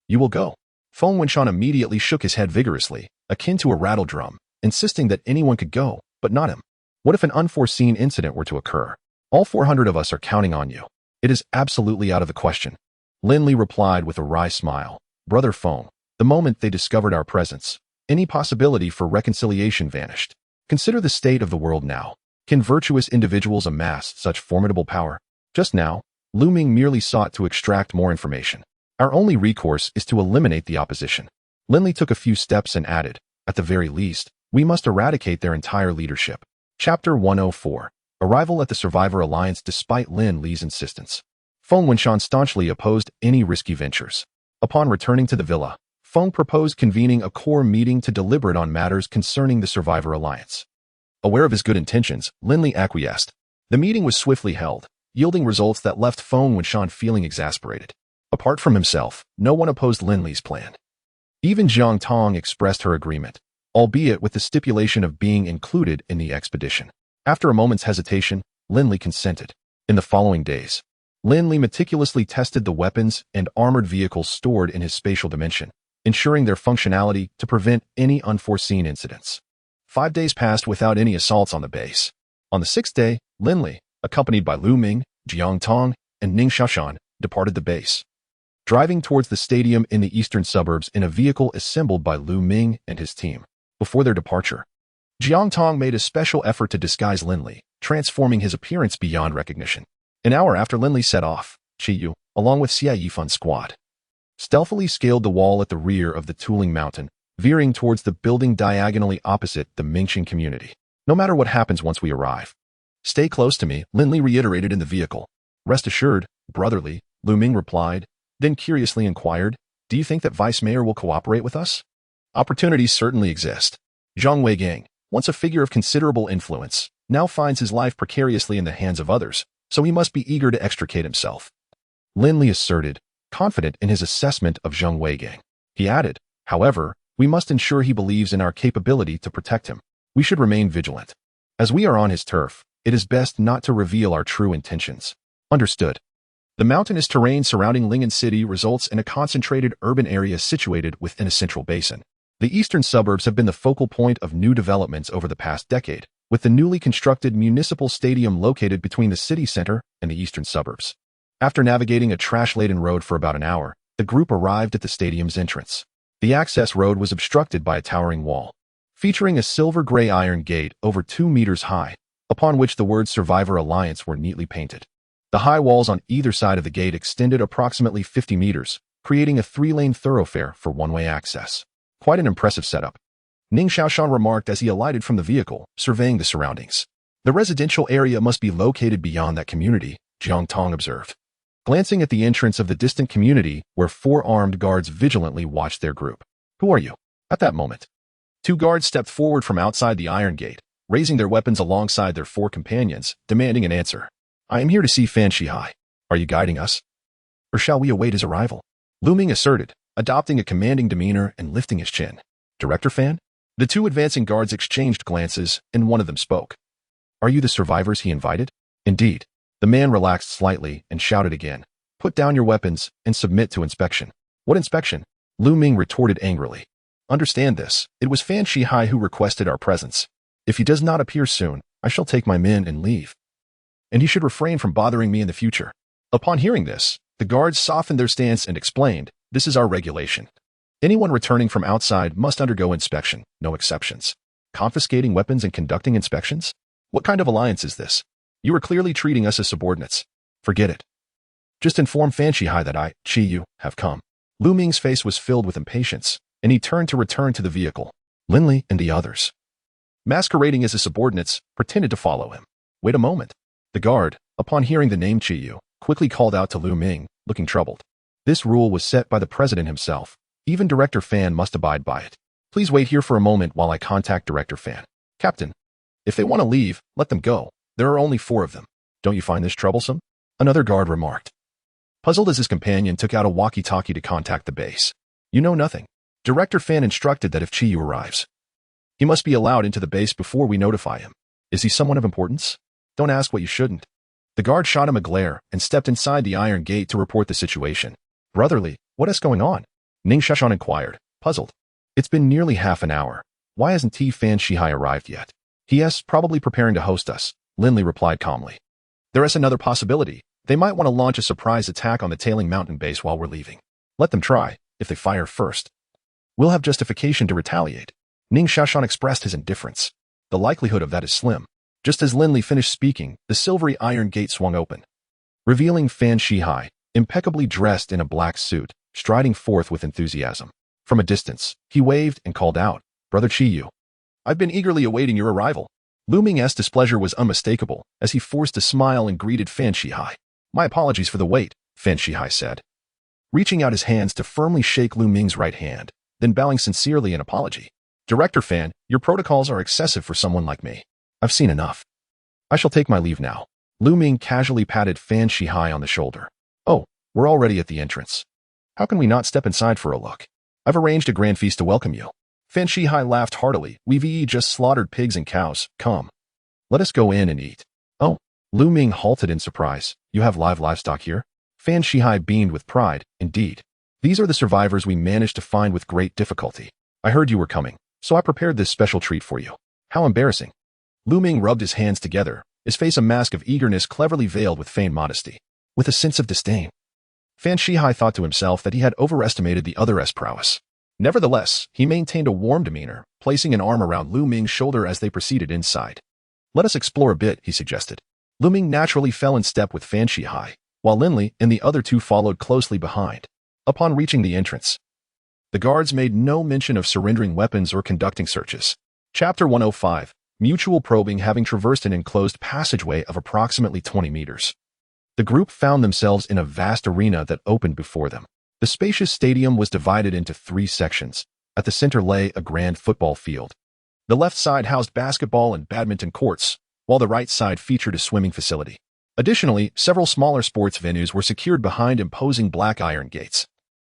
"You will go." Feng Wenxian immediately shook his head vigorously, akin to a rattle drum, insisting that anyone could go, but not him. "What if an unforeseen incident were to occur? All 400 of us are counting on you." "It is absolutely out of the question." Lin Li replied with a wry smile. "Brother Feng, the moment they discovered our presence, any possibility for reconciliation vanished. Consider the state of the world now. Can virtuous individuals amass such formidable power? Just now, Lu Ming merely sought to extract more information. Our only recourse is to eliminate the opposition." Lin Li took a few steps and added, "At the very least, we must eradicate their entire leadership." Chapter 104. Arrival at the Survivor Alliance despite Lin Li's insistence. Feng Wenxian staunchly opposed any risky ventures. Upon returning to the villa, Feng proposed convening a core meeting to deliberate on matters concerning the Survivor Alliance. Aware of his good intentions, Lin Li acquiesced. The meeting was swiftly held, yielding results that left Feng Wenxian feeling exasperated. Apart from himself, no one opposed Lin Li's plan. Even Jiang Tong expressed her agreement, albeit with the stipulation of being included in the expedition. After a moment's hesitation, Lin Li consented. In the following days, Lin Li meticulously tested the weapons and armored vehicles stored in his spatial dimension, ensuring their functionality to prevent any unforeseen incidents. 5 days passed without any assaults on the base. On the 6th day, Lin Li, accompanied by Lu Ming, Jiang Tong, and Ning Xiaoshan, departed the base. Driving towards the stadium in the eastern suburbs in a vehicle assembled by Lu Ming and his team. Before their departure, Jiang Tong made a special effort to disguise Lin Li, transforming his appearance beyond recognition. An hour after Lin Li set off, Qi Yu, along with Xia Yifun's squad, stealthily scaled the wall at the rear of the Tuling Mountain, veering towards the building diagonally opposite the Mingxing community. "No matter what happens once we arrive, stay close to me," Lin Li reiterated in the vehicle. "Rest assured, brotherly," Lu Ming replied, then curiously inquired, "Do you think that Vice Mayor will cooperate with us?" "Opportunities certainly exist. Zhang Weigang, once a figure of considerable influence, now finds his life precariously in the hands of others, so he must be eager to extricate himself," Lin Li asserted, confident in his assessment of Zhang Weigang. He added, "However, we must ensure he believes in our capability to protect him. We should remain vigilant. As we are on his turf, it is best not to reveal our true intentions." "Understood." The mountainous terrain surrounding Lingen City results in a concentrated urban area situated within a central basin. The eastern suburbs have been the focal point of new developments over the past decade, with the newly constructed municipal stadium located between the city center and the eastern suburbs. After navigating a trash-laden road for about an hour, the group arrived at the stadium's entrance. The access road was obstructed by a towering wall, featuring a silver-gray iron gate over 2 meters high, upon which the words Survivor Alliance were neatly painted. The high walls on either side of the gate extended approximately 50 meters, creating a 3-lane thoroughfare for one-way access. Quite an impressive setup, Ning Xiaoshan remarked as he alighted from the vehicle, surveying the surroundings. "The residential area must be located beyond that community," Jiang Tong observed, glancing at the entrance of the distant community where 4 armed guards vigilantly watched their group. "Who are you?" At that moment, 2 guards stepped forward from outside the iron gate, raising their weapons alongside their 4 companions, demanding an answer. "I am here to see Fan Shihai. Are you guiding us? Or shall we await his arrival?" Lu Ming asserted, adopting a commanding demeanor and lifting his chin. "Director Fan?" The 2 advancing guards exchanged glances, and one of them spoke. "Are you the survivors he invited?" "Indeed." The man relaxed slightly and shouted again, "Put down your weapons and submit to inspection." "What inspection?" Lu Ming retorted angrily. "Understand this. It was Fan Shihai who requested our presence. If he does not appear soon, I shall take my men and leave. And he should refrain from bothering me in the future." Upon hearing this, the guards softened their stance and explained, "This is our regulation. Anyone returning from outside must undergo inspection, no exceptions." Confiscating weapons and conducting inspections? What kind of alliance is this? You are clearly treating us as subordinates. Forget it. Just inform Fan Shihai that I, Qi Yu, have come. Lu Ming's face was filled with impatience, and he turned to return to the vehicle. Lin Li and the others, masquerading as his subordinates, pretended to follow him. "Wait a moment." The guard, upon hearing the name Qi Yu, quickly called out to Lu Ming, looking troubled. This rule was set by the president himself. Even Director Fan must abide by it. Please wait here for a moment while I contact Director Fan. Captain, if they want to leave, let them go. There are only 4 of them. Don't you find this troublesome? Another guard remarked. Puzzled as his companion took out a walkie-talkie to contact the base. You know nothing. Director Fan instructed that if Chiyu arrives, he must be allowed into the base before we notify him. Is he someone of importance? Don't ask what you shouldn't. The guard shot him a glare and stepped inside the iron gate to report the situation. Brotherly, what is going on? Ning Sheshan inquired, puzzled. It's been nearly half an hour. Why hasn't Fan Shihai arrived yet? He is probably preparing to host us, Lin Li replied calmly. There is another possibility. They might want to launch a surprise attack on the tailing mountain base while we're leaving. Let them try, if they fire first. We'll have justification to retaliate. Ning Shashan expressed his indifference. The likelihood of that is slim. Just as Lin Li finished speaking, the silvery iron gate swung open, revealing Fan Shihai, impeccably dressed in a black suit, striding forth with enthusiasm. From a distance, he waved and called out, Brother Chiyu. I've been eagerly awaiting your arrival. Lu Ming's displeasure was unmistakable as he forced a smile and greeted Fan Shihai. My apologies for the wait, Fan Shihai said, reaching out his hands to firmly shake Lu Ming's right hand, then bowing sincerely in apology. Director Fan, your protocols are excessive for someone like me. I've seen enough. I shall take my leave now. Lu Ming casually patted Fan Shihai on the shoulder. Oh, we're already at the entrance. How can we not step inside for a look? I've arranged a grand feast to welcome you. Fan Shihai laughed heartily. We've just slaughtered pigs and cows. Come. Let us go in and eat. Oh. Lu Ming halted in surprise. You have live livestock here? Fan Shihai beamed with pride. Indeed. These are the survivors we managed to find with great difficulty. I heard you were coming, so I prepared this special treat for you. How embarrassing. Lu Ming rubbed his hands together, his face a mask of eagerness cleverly veiled with feigned modesty. With a sense of disdain, Fan Shihai thought to himself that he had overestimated the other's prowess. Nevertheless, he maintained a warm demeanor, placing an arm around Lu Ming's shoulder as they proceeded inside. Let us explore a bit, he suggested. Lu Ming naturally fell in step with Fan Shihai, while Lin Li and the other 2 followed closely behind. Upon reaching the entrance, the guards made no mention of surrendering weapons or conducting searches. Chapter 105, Mutual Probing. Having traversed an enclosed passageway of approximately 20 meters, the group found themselves in a vast arena that opened before them. The spacious stadium was divided into 3 sections. At the center lay a grand football field. The left side housed basketball and badminton courts, while the right side featured a swimming facility. Additionally, several smaller sports venues were secured behind imposing black iron gates,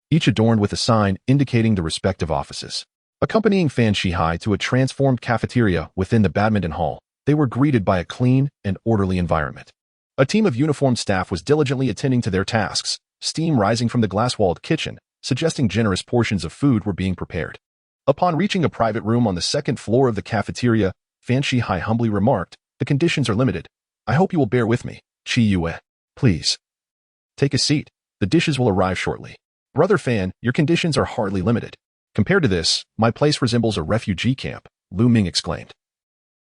each adorned with a sign indicating the respective offices. Accompanying Fan Shihai to a transformed cafeteria within the badminton hall, they were greeted by a clean and orderly environment. A team of uniformed staff was diligently attending to their tasks, steam rising from the glass-walled kitchen, suggesting generous portions of food were being prepared. Upon reaching a private room on the 2nd floor of the cafeteria, Fan Shihai humbly remarked, the conditions are limited. I hope you will bear with me. Chiyu, please. Take a seat. The dishes will arrive shortly. Brother Fan, your conditions are hardly limited. Compared to this, my place resembles a refugee camp, Lu Ming exclaimed,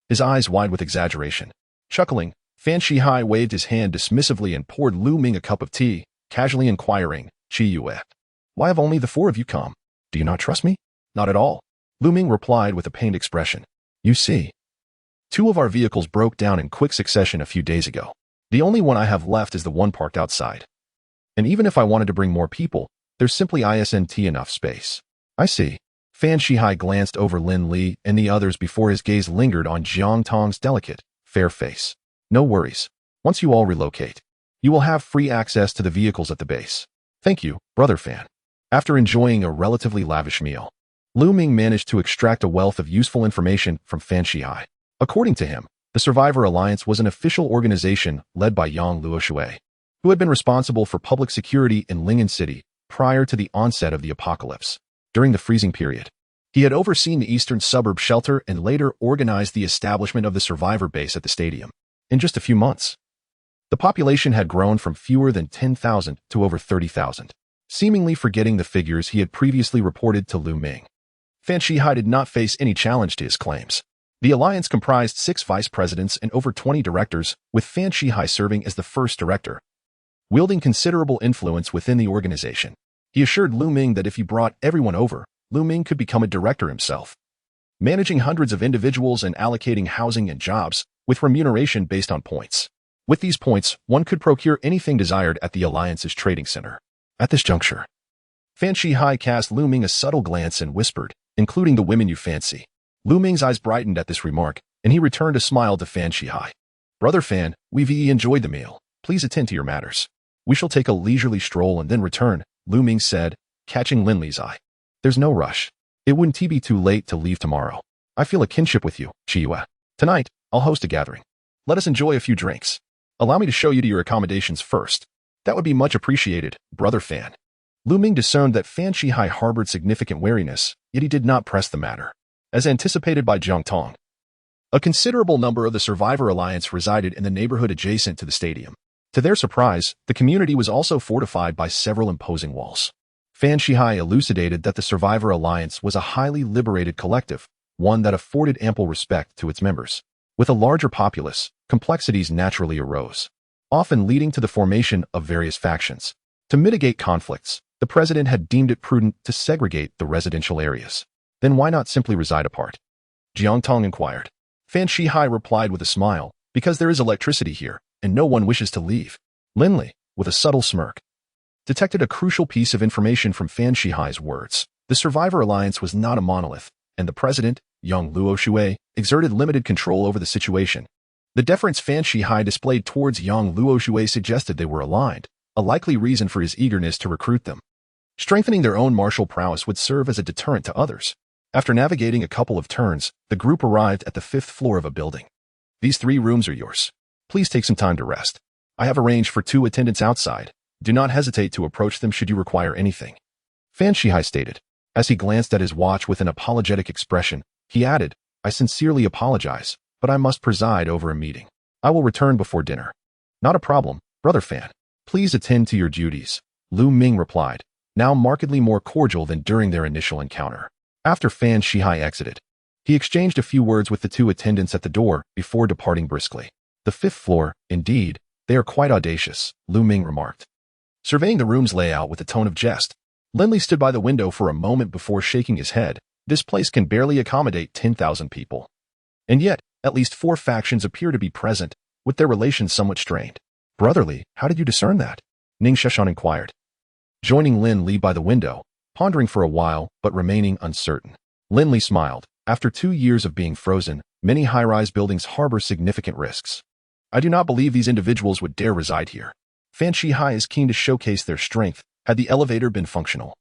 his eyes wide with exaggeration. Chuckling, Fan Shihai waved his hand dismissively and poured Lu Ming a cup of tea, casually inquiring, Chiyu, why have only the 4 of you come? Do you not trust me? Not at all. Lu Ming replied with a pained expression. You see, 2 of our vehicles broke down in quick succession a few days ago. The only one I have left is the one parked outside. And even if I wanted to bring more people, there's simply isn't enough space. I see. Fan Shihai glanced over Lin Li and the others before his gaze lingered on Jiang Tong's delicate, fair face. No worries. Once you all relocate, you will have free access to the vehicles at the base. Thank you, Brother Fan. After enjoying a relatively lavish meal, Lu Ming managed to extract a wealth of useful information from Fan Shihai. According to him, the Survivor Alliance was an official organization led by Yang Luoshui, who had been responsible for public security in Lingen City prior to the onset of the apocalypse. During the freezing period, he had overseen the eastern suburb shelter and later organized the establishment of the survivor base at the stadium. In just a few months, the population had grown from fewer than 10,000 to over 30,000, seemingly forgetting the figures he had previously reported to Lu Ming. Fan Shihai did not face any challenge to his claims. The alliance comprised 6 vice presidents and over 20 directors, with Fan Shihai serving as the first director, wielding considerable influence within the organization. He assured Lu Ming that if he brought everyone over, Lu Ming could become a director himself, managing hundreds of individuals and allocating housing and jobs, with remuneration based on points. With these points, one could procure anything desired at the alliance's trading center. At this juncture, Fan Shihai cast Lu Ming a subtle glance and whispered, including the women you fancy. Lu Ming's eyes brightened at this remark, and he returned a smile to Fan Shihai. Brother Fan, we've enjoyed the meal. Please attend to your matters. We shall take a leisurely stroll and then return, Lu Ming said, catching Lin Li's eye. There's no rush. It wouldn't be too late to leave tomorrow. I feel a kinship with you, Chiyue. Tonight, I'll host a gathering. Let us enjoy a few drinks. Allow me to show you to your accommodations first. That would be much appreciated, Brother Fan. Lu Ming discerned that Fan Shihai harbored significant wariness, yet he did not press the matter. As anticipated by Jiang Tong, a considerable number of the Survivor Alliance resided in the neighborhood adjacent to the stadium. To their surprise, the community was also fortified by several imposing walls. Fan Shihai elucidated that the Survivor Alliance was a highly liberated collective, one that afforded ample respect to its members. With a larger populace, complexities naturally arose, often leading to the formation of various factions. To mitigate conflicts, the president had deemed it prudent to segregate the residential areas. Then why not simply reside apart? Jiang Tong inquired. Fan Shihai replied with a smile, because there is electricity here, and no one wishes to leave. Lin Li, with a subtle smirk, detected a crucial piece of information from Fan Shihai's words. The Survivor Alliance was not a monolith, and the president, young Luo Shui, exerted limited control over the situation. The deference Fan Shihai displayed towards young Luo Shui suggested they were aligned, a likely reason for his eagerness to recruit them. Strengthening their own martial prowess would serve as a deterrent to others. After navigating a couple of turns, the group arrived at the 5th floor of a building. These 3 rooms are yours. Please take some time to rest. I have arranged for 2 attendants outside. Do not hesitate to approach them should you require anything. Fan Shihai stated. As he glanced at his watch with an apologetic expression, he added, I sincerely apologize, but I must preside over a meeting. I will return before dinner. Not a problem, Brother Fan. Please attend to your duties, Lu Ming replied, now markedly more cordial than during their initial encounter. After Fan Shihai exited, he exchanged a few words with the 2 attendants at the door before departing briskly. The 5th floor, indeed, they are quite audacious, Lu Ming remarked, surveying the room's layout with a tone of jest. Lin Li stood by the window for a moment before shaking his head. This place can barely accommodate 10,000 people. And yet, at least 4 factions appear to be present, with their relations somewhat strained. Brotherly, how did you discern that? Ning Sheshan inquired, joining Lin Li by the window, pondering for a while but remaining uncertain. Lin Li smiled. After 2 years of being frozen, many high-rise buildings harbor significant risks. I do not believe these individuals would dare reside here. Fan Shihai is keen to showcase their strength. Had the elevator been functional,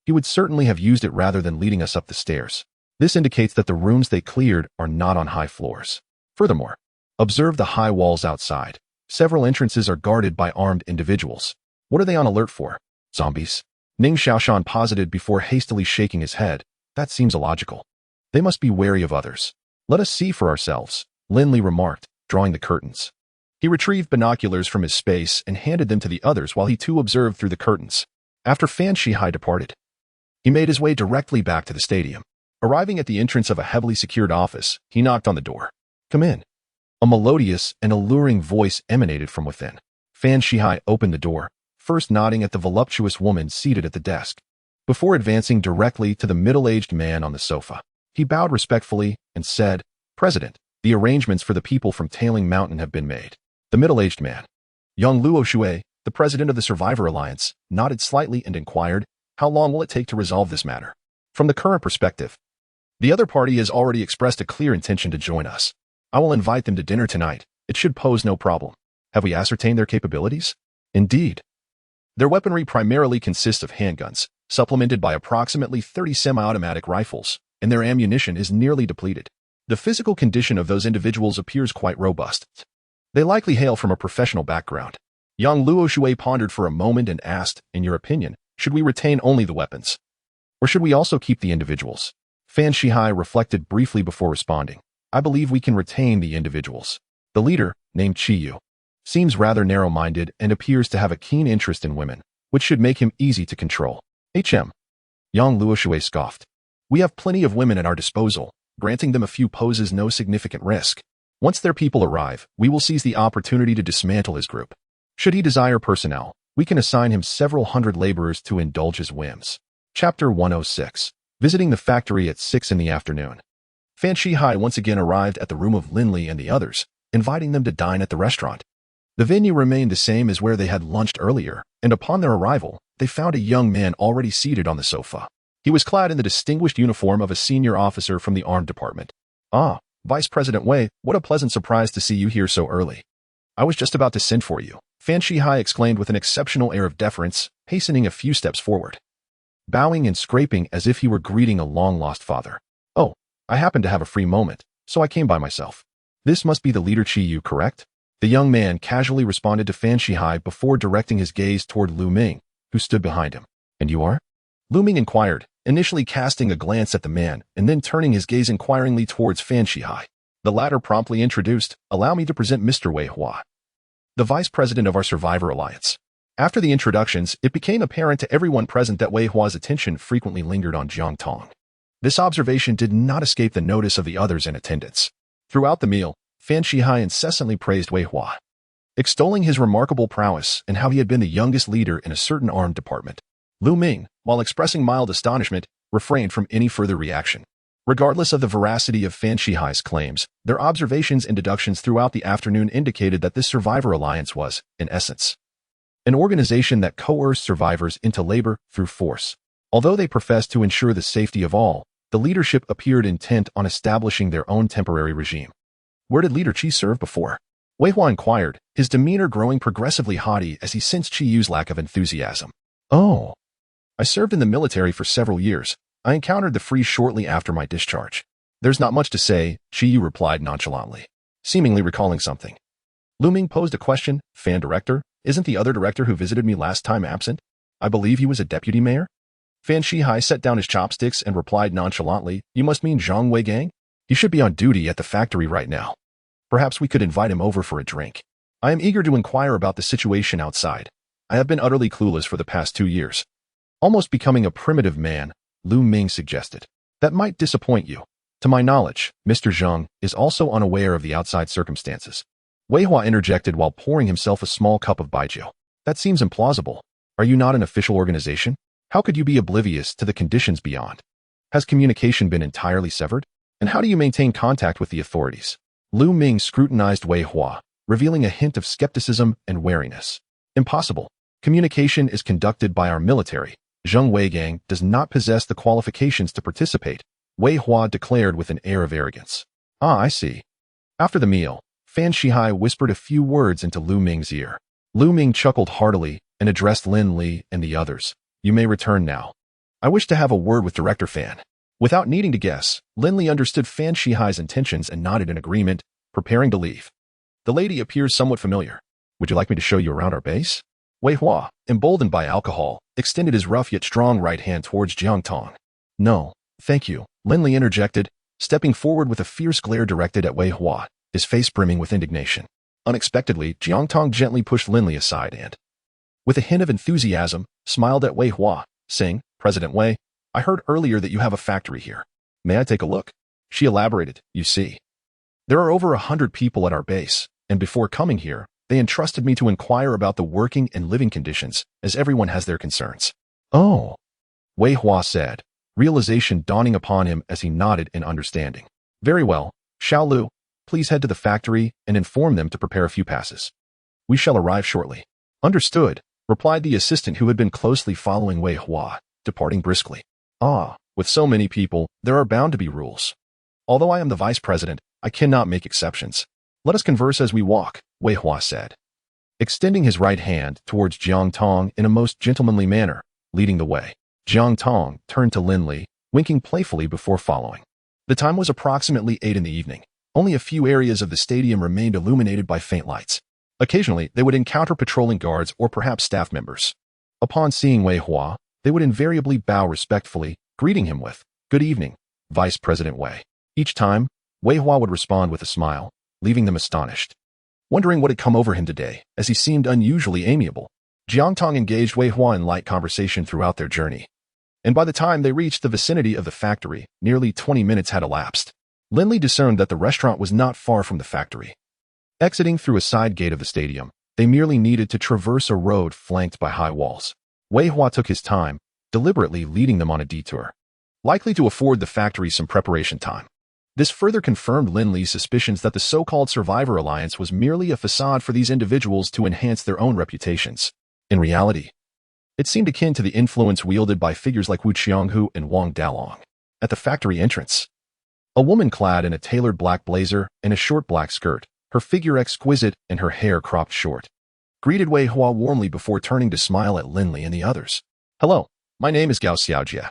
he would certainly have used it rather than leading us up the stairs. This indicates that the rooms they cleared are not on high floors. Furthermore, observe the high walls outside. Several entrances are guarded by armed individuals. What are they on alert for? Zombies? Ning Xiaoshan posited before hastily shaking his head. That seems illogical. They must be wary of others. Let us see for ourselves, Lin Li remarked, drawing the curtains. He retrieved binoculars from his space and handed them to the others while he too observed through the curtains. After Fan Shihai departed, he made his way directly back to the stadium. Arriving at the entrance of a heavily secured office, he knocked on the door. Come in. A melodious and alluring voice emanated from within. Fan Shihai opened the door, first nodding at the voluptuous woman seated at the desk. Before advancing directly to the middle-aged man on the sofa, he bowed respectfully and said, President, the arrangements for the people from Tailing Mountain have been made. The middle-aged man, young Luo Shui, the president of the Survivor Alliance, nodded slightly and inquired, how long will it take to resolve this matter? From the current perspective, the other party has already expressed a clear intention to join us. I will invite them to dinner tonight. It should pose no problem. Have we ascertained their capabilities? Indeed. Their weaponry primarily consists of handguns, supplemented by approximately 30 semi-automatic rifles, and their ammunition is nearly depleted. The physical condition of those individuals appears quite robust. They likely hail from a professional background. Young Luo Shui pondered for a moment and asked, in your opinion, should we retain only the weapons? Or should we also keep the individuals? Fan Shihai reflected briefly before responding. I believe we can retain the individuals. The leader, named Chiyu, seems rather narrow-minded and appears to have a keen interest in women, which should make him easy to control. Young Luo Shui scoffed. We have plenty of women at our disposal. Granting them a few poses no significant risk. Once their people arrive, we will seize the opportunity to dismantle his group. Should he desire personnel, we can assign him several hundred laborers to indulge his whims. Chapter 106. Visiting the factory at 6 in the afternoon. Fan Shihai once again arrived at the room of Lin Li and the others, inviting them to dine at the restaurant. The venue remained the same as where they had lunched earlier, and upon their arrival, they found a young man already seated on the sofa. He was clad in the distinguished uniform of a senior officer from the armed department. "Ah, Vice President Wei, what a pleasant surprise to see you here so early. I was just about to send for you," Fan Shihai exclaimed with an exceptional air of deference, hastening a few steps forward, bowing and scraping as if he were greeting a long-lost father. "Oh, I happen to have a free moment, so I came by myself. This must be the leader Chi Yu, correct?" The young man casually responded to Fan Shihai before directing his gaze toward Lu Ming, who stood behind him. "And you are?" Lu Ming inquired, initially casting a glance at the man and then turning his gaze inquiringly towards Fan Shihai. The latter promptly introduced, "Allow me to present Mr. Wei Hua, the vice president of our Survivor Alliance." After the introductions, it became apparent to everyone present that Wei Hua's attention frequently lingered on Jiang Tong. This observation did not escape the notice of the others in attendance. Throughout the meal, Fan Shihai incessantly praised Wei Hua, extolling his remarkable prowess and how he had been the youngest leader in a certain armed department. Lu Ming, while expressing mild astonishment, refrained from any further reaction. Regardless of the veracity of Fan Shihai's claims, their observations and deductions throughout the afternoon indicated that this Survivor Alliance was, in essence, an organization that coerced survivors into labor through force. Although they professed to ensure the safety of all, the leadership appeared intent on establishing their own temporary regime. "Where did Leader Qi serve before?" Wei Hua inquired, his demeanor growing progressively haughty as he sensed Qi Yu's lack of enthusiasm. "Oh, I served in the military for several years. I encountered the Free shortly after my discharge." "There's not much to say," Qi Yu replied nonchalantly, seemingly recalling something. Lu Ming posed a question. "Fan director, isn't the other director who visited me last time absent? I believe he was a deputy mayor?" Fan Shihai set down his chopsticks and replied nonchalantly, "You must mean Zhang Weigang? He should be on duty at the factory right now. Perhaps we could invite him over for a drink. I am eager to inquire about the situation outside. I have been utterly clueless for the past 2 years." Almost becoming a primitive man, Lu Ming suggested. "That might disappoint you. To my knowledge, Mr. Zhang is also unaware of the outside circumstances." Wei Hua interjected while pouring himself a small cup of baijiu. "That seems implausible. Are you not an official organization? How could you be oblivious to the conditions beyond? Has communication been entirely severed? And how do you maintain contact with the authorities?" Lu Ming scrutinized Wei Hua, revealing a hint of skepticism and wariness. "Impossible. Communication is conducted by our military. Zhang Weigang does not possess the qualifications to participate," Wei Hua declared with an air of arrogance. "Ah, I see." After the meal, Fan Shihai whispered a few words into Lu Ming's ear. Lu Ming chuckled heartily and addressed Lin Li and the others. "You may return now. I wish to have a word with Director Fan." Without needing to guess, Lin Li understood Fan Shihai's intentions and nodded in agreement, preparing to leave. "The lady appears somewhat familiar. Would you like me to show you around our base?" Wei Hua, emboldened by alcohol, extended his rough yet strong right hand towards Jiang Tong. "No, thank you," Lin Li interjected, stepping forward with a fierce glare directed at Wei Hua, his face brimming with indignation. Unexpectedly, Jiang Tong gently pushed Lin Li aside and, with a hint of enthusiasm, smiled at Wei Hua, saying, "President Wei, I heard earlier that you have a factory here. May I take a look?" She elaborated, "You see, there are over 100 people at our base, and before coming here, they entrusted me to inquire about the working and living conditions, as everyone has their concerns." "Oh," Wei Hua said, realization dawning upon him as he nodded in understanding. "Very well, Xiao Lu, please head to the factory and inform them to prepare a few passes. We shall arrive shortly." "Understood," replied the assistant who had been closely following Wei Hua, departing briskly. "Ah, with so many people, there are bound to be rules. Although I am the vice president, I cannot make exceptions. Let us converse as we walk," Wei Hua said, extending his right hand towards Jiang Tong in a most gentlemanly manner, leading the way. Jiang Tong turned to Lin Li, winking playfully before following. The time was approximately 8 in the evening. Only a few areas of the stadium remained illuminated by faint lights. Occasionally, they would encounter patrolling guards or perhaps staff members. Upon seeing Wei Hua, they would invariably bow respectfully, greeting him with, "Good evening, Vice President Wei." Each time, Wei Hua would respond with a smile, leaving them astonished, wondering what had come over him today, as he seemed unusually amiable. Jiang Tong engaged Wei Hua in light conversation throughout their journey, and by the time they reached the vicinity of the factory, nearly 20 minutes had elapsed. Lin Li discerned that the restaurant was not far from the factory. Exiting through a side gate of the stadium, they merely needed to traverse a road flanked by high walls. Wei Hua took his time, deliberately leading them on a detour, likely to afford the factory some preparation time. This further confirmed Lin Li's suspicions that the so-called Survivor Alliance was merely a facade for these individuals to enhance their own reputations. In reality, It seemed akin to the influence wielded by figures like Wu Qianghu and Wang Dalong. At the factory entrance, a woman clad in a tailored black blazer and a short black skirt, her figure exquisite and her hair cropped short, greeted Wei Hua warmly before turning to smile at Lin Li and the others. "Hello, my name is Gao Xiaojie,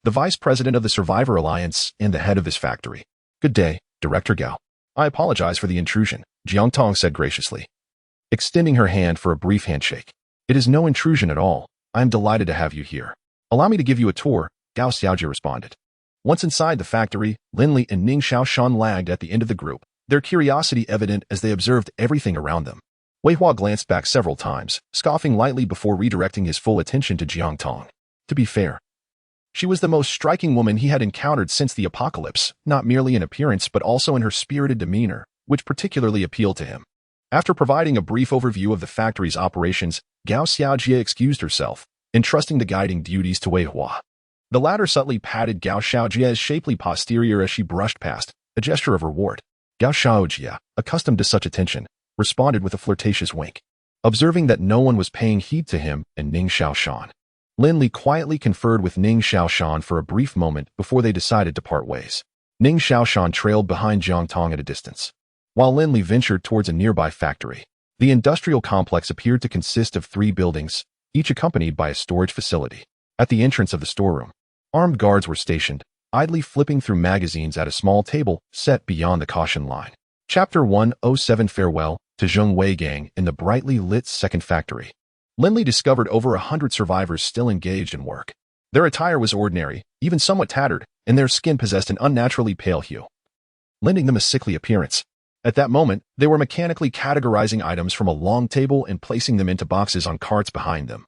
the vice president of the Survivor Alliance and the head of this factory." "Good day, Director Gao." "I apologize for the intrusion," Jiang Tong said graciously, extending her hand for a brief handshake. "It is no intrusion at all. I am delighted to have you here. Allow me to give you a tour," Gao Xiaojie responded. Once inside the factory, Lin Li and Ning Xiaoshan lagged at the end of the group, their curiosity evident as they observed everything around them. Wei Hua glanced back several times, scoffing lightly before redirecting his full attention to Jiang Tong. To be fair, she was the most striking woman he had encountered since the apocalypse, not merely in appearance but also in her spirited demeanor, which particularly appealed to him. After providing a brief overview of the factory's operations, Gao Xiaojie excused herself, entrusting the guiding duties to Wei Hua. The latter subtly patted Gao Xiaojie's shapely posterior as she brushed past, a gesture of reward. Gao Xiaojie, accustomed to such attention, responded with a flirtatious wink. Observing that no one was paying heed to him and Ning Xiaoshan, Lin Li quietly conferred with Ning Xiaoshan for a brief moment before they decided to part ways. Ning Xiaoshan trailed behind Jiang Tong at a distance, while Lin Li ventured towards a nearby factory. The industrial complex appeared to consist of 3 buildings, each accompanied by a storage facility. At the entrance of the storeroom, armed guards were stationed, idly flipping through magazines at a small table set beyond the caution line. Chapter 107 Farewell to Zheng Wei Gang in the brightly lit second factory. Lin Li discovered over 100 survivors still engaged in work. Their attire was ordinary, even somewhat tattered, and their skin possessed an unnaturally pale hue, lending them a sickly appearance. At that moment, they were mechanically categorizing items from a long table and placing them into boxes on carts behind them,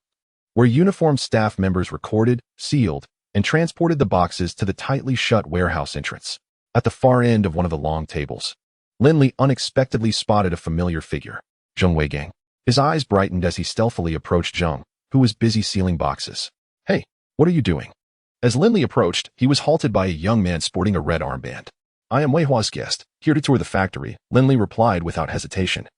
where uniformed staff members recorded, sealed, and transported the boxes to the tightly shut warehouse entrance. At the far end of one of the long tables, Lin Li unexpectedly spotted a familiar figure, Zheng Wei Gang. His eyes brightened as he stealthily approached Zheng, who was busy sealing boxes. "Hey, what are you doing?" As Lin Li approached, he was halted by a young man sporting a red armband. "I am Wei Hua's guest, here to tour the factory," Lin Li replied without hesitation,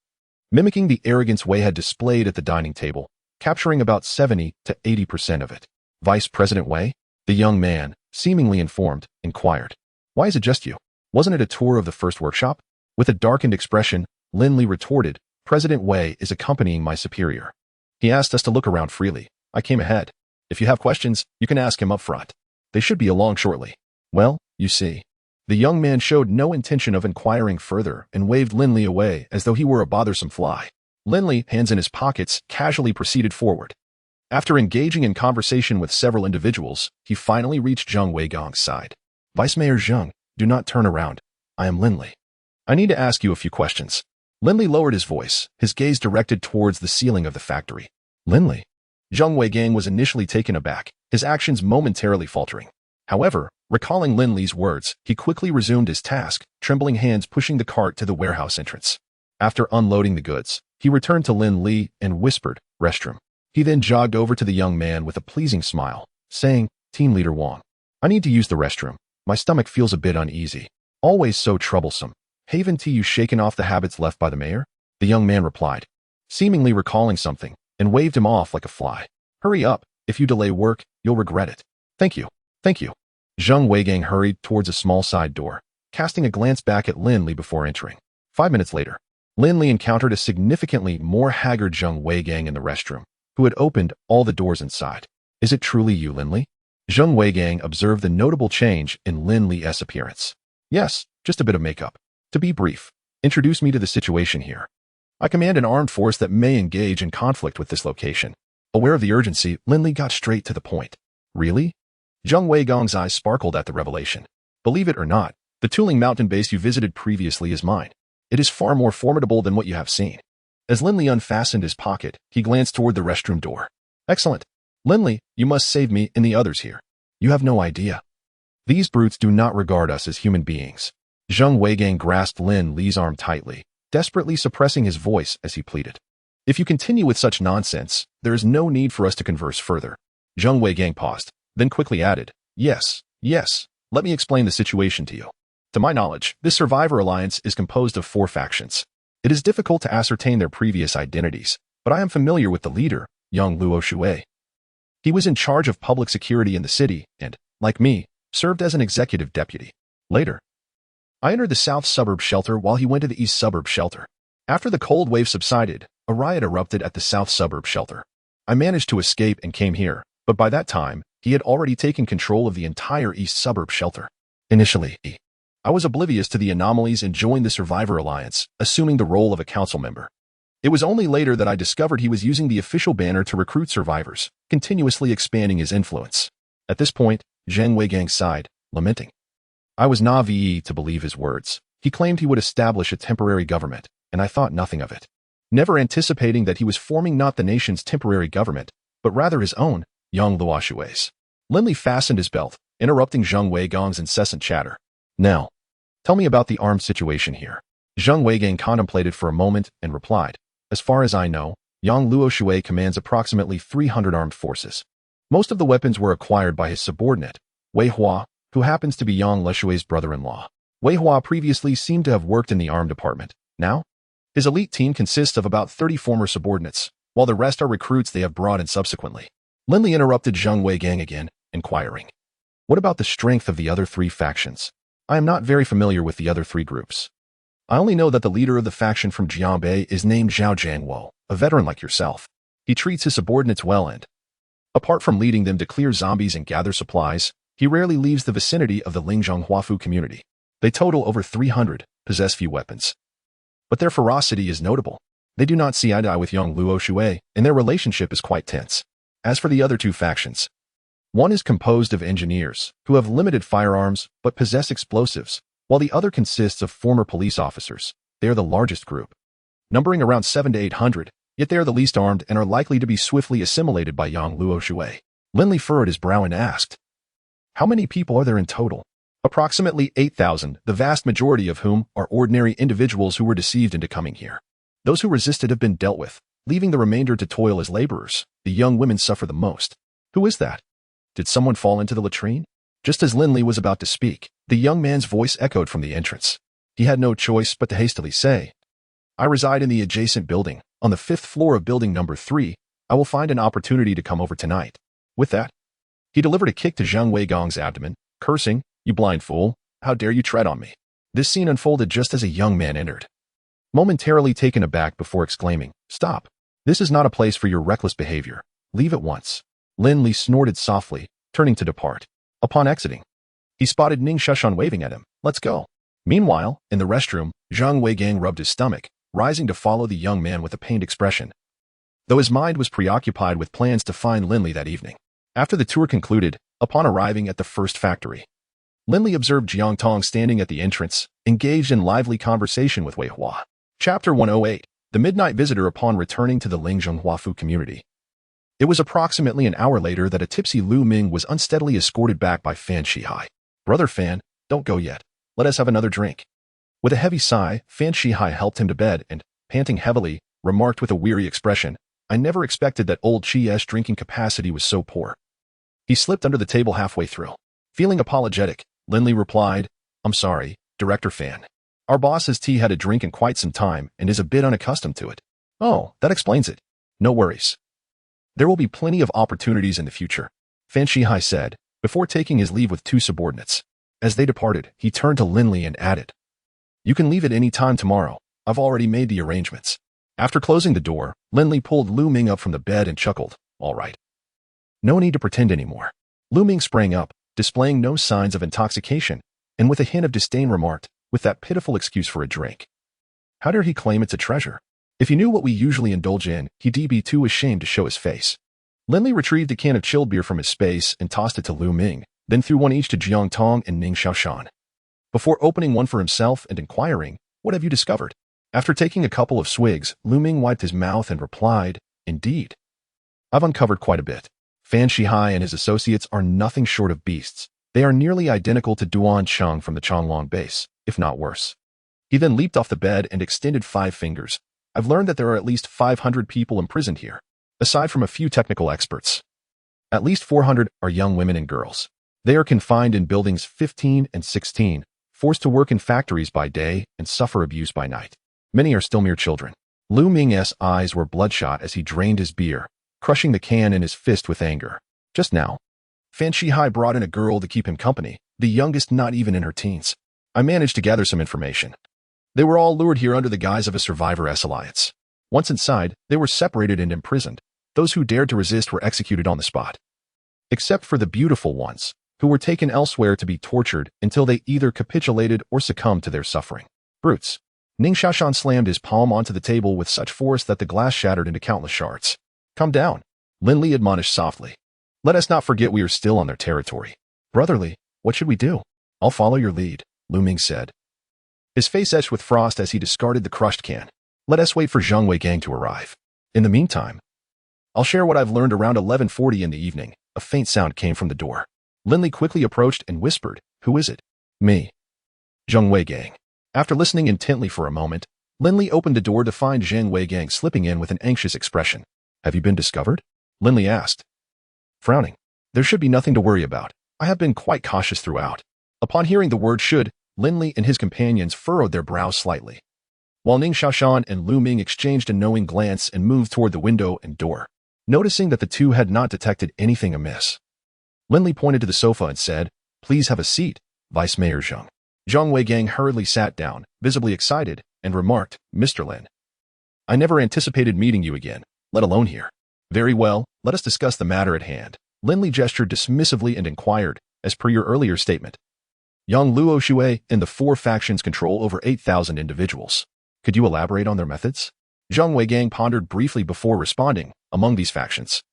mimicking the arrogance Wei had displayed at the dining table, capturing about 70 to 80% of it. "Vice President Wei?" The young man, seemingly informed, inquired. "Why is it just you? Wasn't it a tour of the first workshop?" With a darkened expression, Lin Li retorted, "President Wei is accompanying my superior. He asked us to look around freely. I came ahead. If you have questions, you can ask him up front. They should be along shortly." "Well, you see." The young man showed no intention of inquiring further and waved Lin Li away as though he were a bothersome fly. Lin Li, hands in his pockets, casually proceeded forward. After engaging in conversation with several individuals, he finally reached Zheng Weigang's side. "Vice Mayor Zheng, do not turn around. I am Lin Li. I need to ask you a few questions." Lin Li lowered his voice, his gaze directed towards the ceiling of the factory. "Lin Li?" Zheng Weigang was initially taken aback, his actions momentarily faltering. However, recalling Lin Li's words, he quickly resumed his task, trembling hands pushing the cart to the warehouse entrance. After unloading the goods, he returned to Lin Li and whispered, "Restroom." He then jogged over to the young man with a pleasing smile, saying, "Team Leader Wang, I need to use the restroom. My stomach feels a bit uneasy. Always so troublesome. Haven't you shaken off the habits left by the mayor?" The young man replied, seemingly recalling something, and waved him off like a fly. "Hurry up. If you delay work, you'll regret it." "Thank you. Thank you." Zheng Weigang hurried towards a small side door, casting a glance back at Lin Li before entering. 5 minutes later, Lin Li encountered a significantly more haggard Zheng Weigang in the restroom, who had opened all the doors inside. "Is it truly you, Lin Li?" Zheng Weigang observed the notable change in Lin Li's appearance. "Yes, just a bit of makeup. To be brief, introduce me to the situation here. I command an armed force that may engage in conflict with this location." Aware of the urgency, Lin Li got straight to the point. "Really?" Zheng Weigang's eyes sparkled at the revelation. "Believe it or not, the Tuling mountain base you visited previously is mine. It is far more formidable than what you have seen." As Lin Li unfastened his pocket, he glanced toward the restroom door. "Excellent. Lin Li, you must save me and the others here. You have no idea. These brutes do not regard us as human beings." Zheng Weigang grasped Lin Li's arm tightly, desperately suppressing his voice as he pleaded. "If you continue with such nonsense, there is no need for us to converse further." Zheng Weigang paused, then quickly added, Yes, let me explain the situation to you. To my knowledge, this Survivor Alliance is composed of 4 factions. It is difficult to ascertain their previous identities, but I am familiar with the leader, young Luo Shui. He was in charge of public security in the city and, like me, served as an executive deputy. Later, I entered the south suburb shelter while he went to the east suburb shelter. After the cold wave subsided, a riot erupted at the south suburb shelter. I managed to escape and came here, but by that time, he had already taken control of the entire east suburb shelter. Initially, I was oblivious to the anomalies and joined the Survivor Alliance, assuming the role of a council member. It was only later that I discovered he was using the official banner to recruit survivors, continuously expanding his influence. At this point, Zhang Weigang sighed, lamenting. I was naive to believe his words. He claimed he would establish a temporary government, and I thought nothing of it. Never anticipating that he was forming not the nation's temporary government, but rather his own, Yang Luoshui's. Lin Li fastened his belt, interrupting Zhang Weigang's incessant chatter. Now, tell me about the armed situation here. Zhang Weigang contemplated for a moment and replied, as far as I know, Yang Luoshui commands approximately 300 armed forces. Most of the weapons were acquired by his subordinate, Wei Hua, who happens to be Yang Luoshui's brother-in-law. Wei Hua previously seemed to have worked in the armed department. Now, his elite team consists of about 30 former subordinates, while the rest are recruits they have brought in subsequently. Lin Li interrupted Zhang Weigang again, inquiring, what about the strength of the other three factions? I am not very familiar with the other three groups. I only know that the leader of the faction from Jianbei is named Zhao Jiangwo, a veteran like yourself. He treats his subordinates well and, apart from leading them to clear zombies and gather supplies, he rarely leaves the vicinity of the Lingzhong Huafu community. They total over 300, possess few weapons. But their ferocity is notable. They do not see eye to eye with Yang Luoshui, and their relationship is quite tense. As for the other two factions, one is composed of engineers, who have limited firearms but possess explosives, while the other consists of former police officers. They are the largest group, numbering around 700 to 800, yet they are the least armed and are likely to be swiftly assimilated by Yang Luoshui. Lin Li furrowed his brow and asked, how many people are there in total? Approximately 8,000, the vast majority of whom are ordinary individuals who were deceived into coming here. Those who resisted have been dealt with, leaving the remainder to toil as laborers. The young women suffer the most. Who is that? Did someone fall into the latrine? Just as Lin Li was about to speak, the young man's voice echoed from the entrance. He had no choice but to hastily say, I reside in the adjacent building, on the 5th floor of building number 3. I will find an opportunity to come over tonight. With that, he delivered a kick to Zhang Weigang's abdomen, cursing, you blind fool, how dare you tread on me? This scene unfolded just as a young man entered, momentarily taken aback before exclaiming, stop. This is not a place for your reckless behavior. Leave at once. Lin Li snorted softly, turning to depart. Upon exiting, he spotted Ning Shushan waving at him. Let's go. Meanwhile, in the restroom, Zhang Weigang rubbed his stomach, rising to follow the young man with a pained expression, though his mind was preoccupied with plans to find Lin Li that evening. After the tour concluded, upon arriving at the first factory, Lin Li observed Jiang Tong standing at the entrance, engaged in lively conversation with Wei Hua. Chapter 108. The Midnight Visitor upon returning to the Lingzhong Huafu community. It was approximately an hour later that a tipsy Lu Ming was unsteadily escorted back by Fan Shihai. Brother Fan, don't go yet. Let us have another drink. With a heavy sigh, Fan Shihai helped him to bed and, panting heavily, remarked with a weary expression, I never expected that old Chi's drinking capacity was so poor. He slipped under the table halfway through. Feeling apologetic, Lin Li replied, I'm sorry, Director Fan. Our boss has had a drink in quite some time and is a bit unaccustomed to it. Oh, that explains it. No worries. There will be plenty of opportunities in the future, Fan Shihai said, before taking his leave with two subordinates. As they departed, he turned to Lin Li and added, you can leave at any time tomorrow. I've already made the arrangements. After closing the door, Lin Li pulled Lu Ming up from the bed and chuckled, all right. No need to pretend anymore. Lu Ming sprang up, displaying no signs of intoxication, and with a hint of disdain remarked, with that pitiful excuse for a drink. How dare he claim it's a treasure? If he knew what we usually indulge in, he'd be too ashamed to show his face. Lin Li retrieved a can of chilled beer from his space and tossed it to Lu Ming, then threw one each to Jiang Tong and Ning Shaoshan. Before opening one for himself and inquiring, what have you discovered? After taking a couple of swigs, Lu Ming wiped his mouth and replied, indeed. I've uncovered quite a bit. Fan Shihai and his associates are nothing short of beasts. They are nearly identical to Duan Cheng from the Changlong base, if not worse. He then leaped off the bed and extended 5 fingers. I've learned that there are at least 500 people imprisoned here, aside from a few technical experts. At least 400 are young women and girls. They are confined in buildings 15 and 16, forced to work in factories by day and suffer abuse by night. Many are still mere children. Lu Ming's eyes were bloodshot as he drained his beer, crushing the can in his fist with anger. Just now, Fan Shihai brought in a girl to keep him company, the youngest not even in her teens. I managed to gather some information. They were all lured here under the guise of a survivor-s alliance. Once inside, they were separated and imprisoned. Those who dared to resist were executed on the spot. Except for the beautiful ones, who were taken elsewhere to be tortured until they either capitulated or succumbed to their suffering. Brutes. Ning Xiaoshan slammed his palm onto the table with such force that the glass shattered into countless shards. Calm down, Lin Li admonished softly. Let us not forget we are still on their territory. Brotherly, what should we do? I'll follow your lead, Lu Ming said. His face etched with frost as he discarded the crushed can. Let us wait for Zhang Weigang to arrive. In the meantime, I'll share what I've learned. Around 11:40 in the evening, a faint sound came from the door. Lin Li quickly approached and whispered, Who is it? Me. Zhang Weigang. After listening intently for a moment, Lin Li opened the door to find Zhang Weigang slipping in with an anxious expression. Have you been discovered? Lin Li asked. Frowning. There should be nothing to worry about. I have been quite cautious throughout. Upon hearing the word should, Lin Li and his companions furrowed their brows slightly. While Ning Xiaoshan and Lu Ming exchanged a knowing glance and moved toward the window and door, noticing that the two had not detected anything amiss. Lin Li pointed to the sofa and said, Please have a seat, Vice Mayor Zhang. Zhang Weigang hurriedly sat down, visibly excited, and remarked, Mr. Lin. I never anticipated meeting you again, let alone here. Very well, let us discuss the matter at hand. Lin Li gestured dismissively and inquired, as per your earlier statement. Yang Luo Shui and the four factions control over 8,000 individuals. Could you elaborate on their methods? Zhang Weigang pondered briefly before responding, among these factions.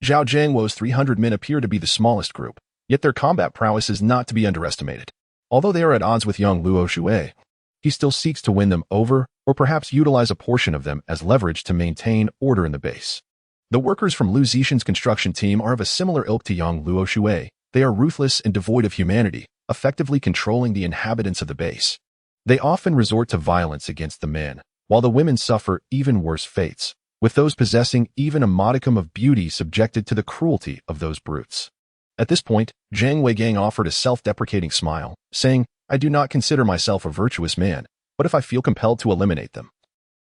Zhao Jiangwo's 300 men appear to be the smallest group, yet their combat prowess is not to be underestimated. Although they are at odds with Yang Luo Shui, he still seeks to win them over or perhaps utilize a portion of them as leverage to maintain order in the base. The workers from Lu Zixin's construction team are of a similar ilk to Yang Luo Shui. They are ruthless and devoid of humanity, effectively controlling the inhabitants of the base. They often resort to violence against the men, while the women suffer even worse fates, with those possessing even a modicum of beauty subjected to the cruelty of those brutes. At this point, Zhang Weigang offered a self-deprecating smile, saying, I do not consider myself a virtuous man, but if I feel compelled to eliminate them,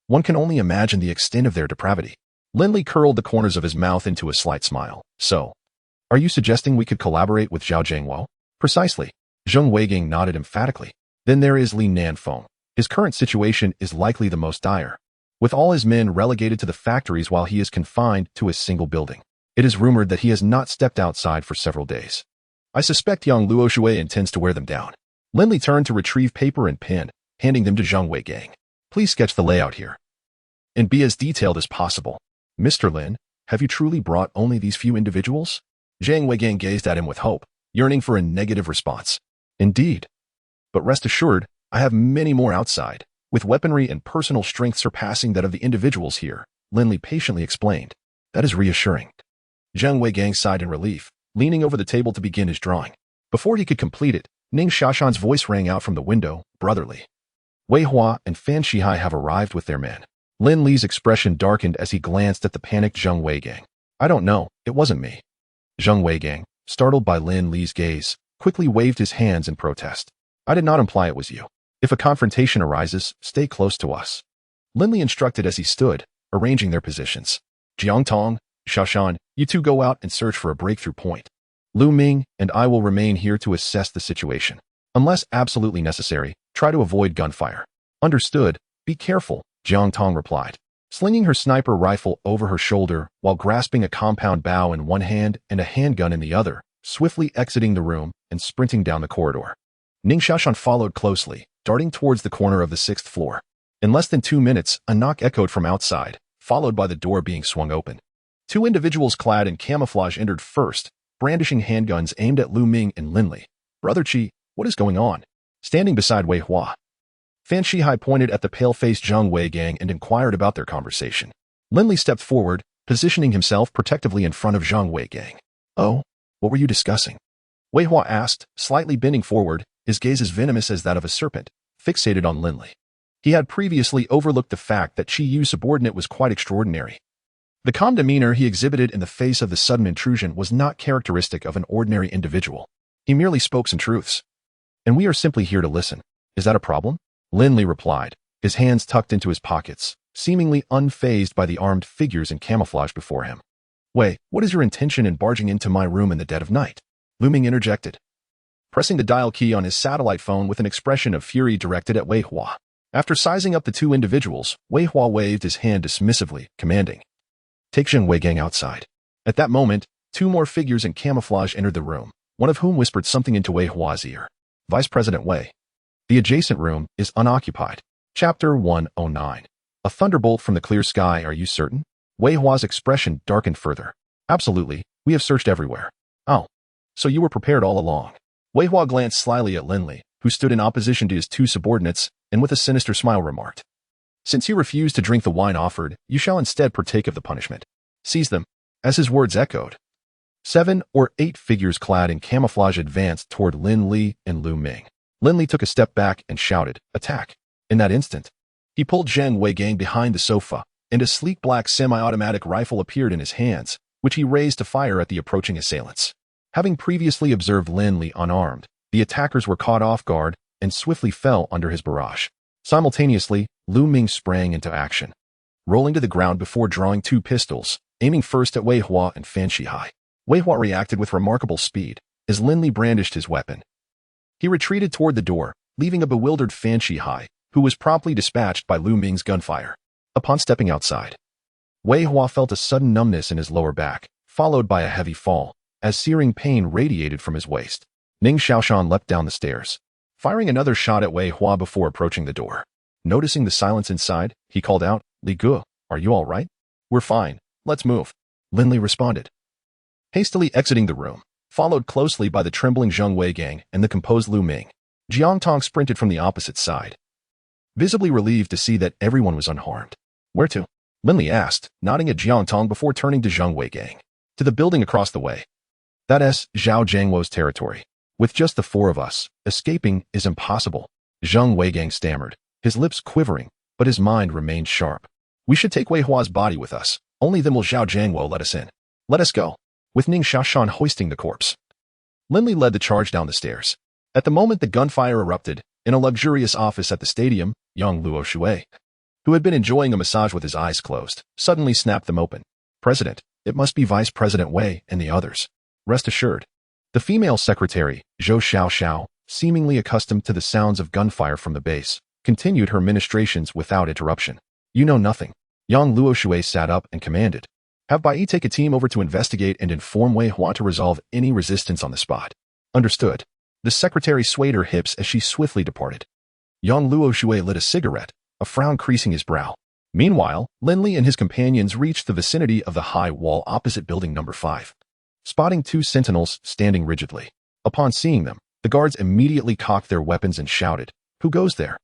one can only imagine the extent of their depravity. Lin Li curled the corners of his mouth into a slight smile. So, are you suggesting we could collaborate with Zhao Jiangwo? Precisely. Zhang Weigang nodded emphatically. Then there is Li Nanfeng. His current situation is likely the most dire. With all his men relegated to the factories while he is confined to a single building, it is rumored that he has not stepped outside for several days. I suspect Yang Luo Shui intends to wear them down. Lin Li turned to retrieve paper and pen, handing them to Zhang Weigang. Please sketch the layout here, and be as detailed as possible. Mr. Lin, have you truly brought only these few individuals? Zhang Weigang gazed at him with hope, yearning for a negative response. Indeed. But rest assured, I have many more outside, with weaponry and personal strength surpassing that of the individuals here, Lin Li patiently explained. That is reassuring. Zhang Weigang sighed in relief, leaning over the table to begin his drawing. Before he could complete it, Ning Xiaoshan's voice rang out from the window, brotherly. Wei Hua and Fan Shihai have arrived with their men. Lin Li's expression darkened as he glanced at the panicked Zhang Weigang. I don't know, it wasn't me. Zhang Weigang, startled by Lin Li's gaze, quickly waved his hands in protest. I did not imply it was you. If a confrontation arises, stay close to us. Lin Li instructed as he stood, arranging their positions. Jiang Tong, Xiaoshan, you two go out and search for a breakthrough point. Lu Ming and I will remain here to assess the situation. Unless absolutely necessary, try to avoid gunfire. Understood, be careful, Jiang Tong replied, slinging her sniper rifle over her shoulder while grasping a compound bow in one hand and a handgun in the other, swiftly exiting the room and sprinting down the corridor. Ning Xiaoshan followed closely, darting towards the corner of the 6th floor. In less than 2 minutes, a knock echoed from outside, followed by the door being swung open. 2 individuals clad in camouflage entered first, brandishing handguns aimed at Lu Ming and Lin Li. Brother Qi, what is going on? Standing beside Wei Hua, Fan Shihai pointed at the pale-faced Zhang Weigang and inquired about their conversation. Lin Li stepped forward, positioning himself protectively in front of Zhang Weigang. Oh, what were you discussing? Wei Hua asked, slightly bending forward, his gaze as venomous as that of a serpent, fixated on Lin Li. He had previously overlooked the fact that Qi Yu's subordinate was quite extraordinary. The calm demeanor he exhibited in the face of the sudden intrusion was not characteristic of an ordinary individual. He merely spoke some truths. And we are simply here to listen. Is that a problem? Lin Li replied, his hands tucked into his pockets, seemingly unfazed by the armed figures in camouflage before him. Wei, what is your intention in barging into my room in the dead of night? Lu Ming interjected, pressing the dial key on his satellite phone with an expression of fury directed at Wei Hua. After sizing up the two individuals, Wei Hua waved his hand dismissively, commanding, "Take Zheng Weigang outside." At that moment, two more figures in camouflage entered the room, one of whom whispered something into Wei Hua's ear. Vice President Wei. The adjacent room is unoccupied. Chapter 109. A thunderbolt from the clear sky, are you certain? Wei Hua's expression darkened further. Absolutely, we have searched everywhere. Oh, so you were prepared all along. Wei Hua glanced slyly at Lin Li, who stood in opposition to his two subordinates, and with a sinister smile remarked, "Since you refuse to drink the wine offered, you shall instead partake of the punishment. Seize them." As his words echoed, 7 or 8 figures clad in camouflage advanced toward Lin Li and Lu Ming. Lin Li took a step back and shouted, "Attack!" In that instant, he pulled Zheng Weigang behind the sofa, and a sleek black semi-automatic rifle appeared in his hands, which he raised to fire at the approaching assailants. Having previously observed Lin Li unarmed, the attackers were caught off guard and swiftly fell under his barrage. Simultaneously, Lu Ming sprang into action, rolling to the ground before drawing 2 pistols, aiming first at Wei Hua and Fan Shihai. Wei Hua reacted with remarkable speed as Lin Li brandished his weapon. He retreated toward the door, leaving a bewildered Fan Shihai, who was promptly dispatched by Lu Ming's gunfire. Upon stepping outside, Wei Hua felt a sudden numbness in his lower back, followed by a heavy fall, as searing pain radiated from his waist. Ning Xiaoshan leapt down the stairs, firing another shot at Wei Hua before approaching the door. Noticing the silence inside, he called out, "Li Gu, are you all right?" "We're fine. Let's move," Lin Li responded, hastily exiting the room, followed closely by the trembling Zheng Weigang and the composed Lu Ming. Jiang Tong sprinted from the opposite side, visibly relieved to see that everyone was unharmed. "Where to?" Lin Li asked, nodding at Jiang Tong before turning to Zheng Weigang. "To the building across the way. That's Zhao Jiangwo's territory. With just the 4 of us, escaping is impossible." Zheng Weigang stammered, his lips quivering, but his mind remained sharp. "We should take Wei Hua's body with us. Only then will Zhao Jiangwo let us in. Let us go." With Ning Xiaoshan hoisting the corpse, Lin Li led the charge down the stairs. At the moment the gunfire erupted, in a luxurious office at the stadium, young Luo Shui, who had been enjoying a massage with his eyes closed, suddenly snapped them open. "President, it must be Vice President Wei and the others. Rest assured." The female secretary, Zhou Xiaoxiao, seemingly accustomed to the sounds of gunfire from the base, continued her ministrations without interruption. "You know nothing." Yang Luo Shui sat up and commanded, "Have Bai take a team over to investigate and inform Wei Hua to resolve any resistance on the spot." "Understood." The secretary swayed her hips as she swiftly departed. Yang Luo Shui lit a cigarette, a frown creasing his brow. Meanwhile, Lin Li and his companions reached the vicinity of the high wall opposite building number 5. Spotting 2 sentinels standing rigidly. Upon seeing them, the guards immediately cocked their weapons and shouted, "Who goes there?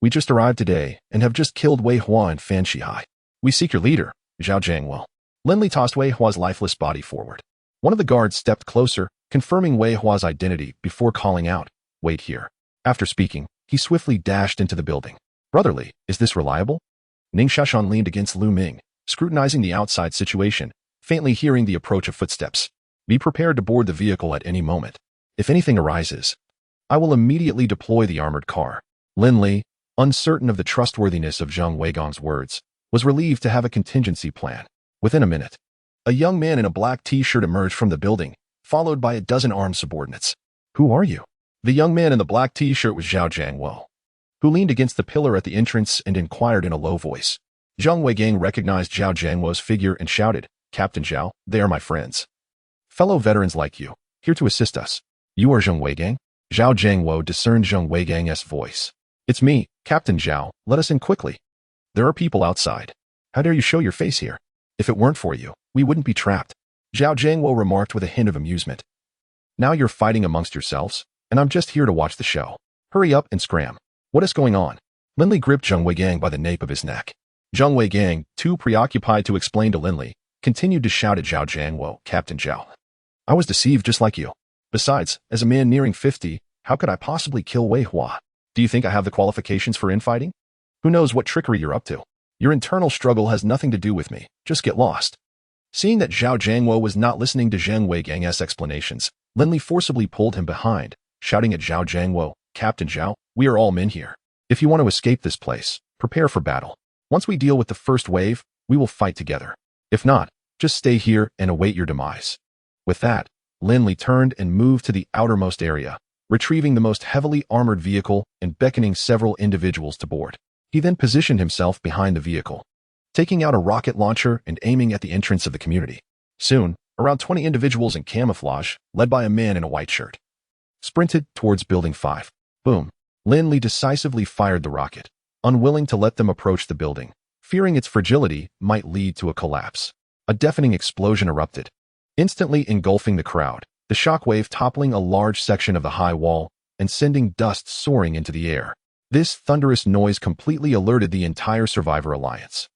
We just arrived today and have just killed Wei Hua and Fan Shihai. We seek your leader, Zhao Jiangwo." Lin Li tossed Wei Hua's lifeless body forward. One of the guards stepped closer, confirming Wei Hua's identity before calling out, "Wait here." After speaking, he swiftly dashed into the building. "Brotherly, is this reliable?" Ning Xiaoshan leaned against Lu Ming, scrutinizing the outside situation, faintly hearing the approach of footsteps. "Be prepared to board the vehicle at any moment. If anything arises, I will immediately deploy the armored car." Lin Li, uncertain of the trustworthiness of Zheng Weigang's words, was relieved to have a contingency plan. Within a minute, a young man in a black t-shirt emerged from the building, followed by a dozen armed subordinates. "Who are you?" The young man in the black t-shirt was Zhao Jiangwo, who leaned against the pillar at the entrance and inquired in a low voice. Zheng Weigang recognized Zhao Jiangwo's figure and shouted, "Captain Zhao, they are my friends. Fellow veterans like you, here to assist us." "You are Zheng Weigang?" Zhao Jiangwo discerned Zheng Weigang's voice. "It's me, Captain Zhao, let us in quickly. There are people outside. How dare you show your face here? If it weren't for you, we wouldn't be trapped." Zhao Jiangwo remarked with a hint of amusement. "Now you're fighting amongst yourselves, and I'm just here to watch the show. Hurry up and scram. What is going on?" Lin Li gripped Zheng Weigang by the nape of his neck. Zheng Weigang, too preoccupied to explain to Lin Li, continued to shout at Zhao Jiangwo, "Captain Zhao, I was deceived just like you. Besides, as a man nearing 50, how could I possibly kill Wei Hua? Do you think I have the qualifications for infighting? Who knows what trickery you're up to? Your internal struggle has nothing to do with me. Just get lost." Seeing that Zhao Jiangwo was not listening to Zheng Weigang's explanations, Lin Li forcibly pulled him behind, shouting at Zhao Jiangwo, "Captain Zhao, we are all men here. If you want to escape this place, prepare for battle. Once we deal with the first wave, we will fight together. If not, Just stay here and await your demise. With that, Lin Li turned and moved to the outermost area, retrieving the most heavily armored vehicle and beckoning several individuals to board. He then positioned himself behind the vehicle, taking out a rocket launcher and aiming at the entrance of the community. Soon, around 20 individuals in camouflage, led by a man in a white shirt, sprinted towards Building 5. Boom! Lin Li decisively fired the rocket, unwilling to let them approach the building, fearing its fragility might lead to a collapse. A deafening explosion erupted, instantly engulfing the crowd, the shockwave toppling a large section of the high wall and sending dust soaring into the air. This thunderous noise completely alerted the entire Survivor Alliance.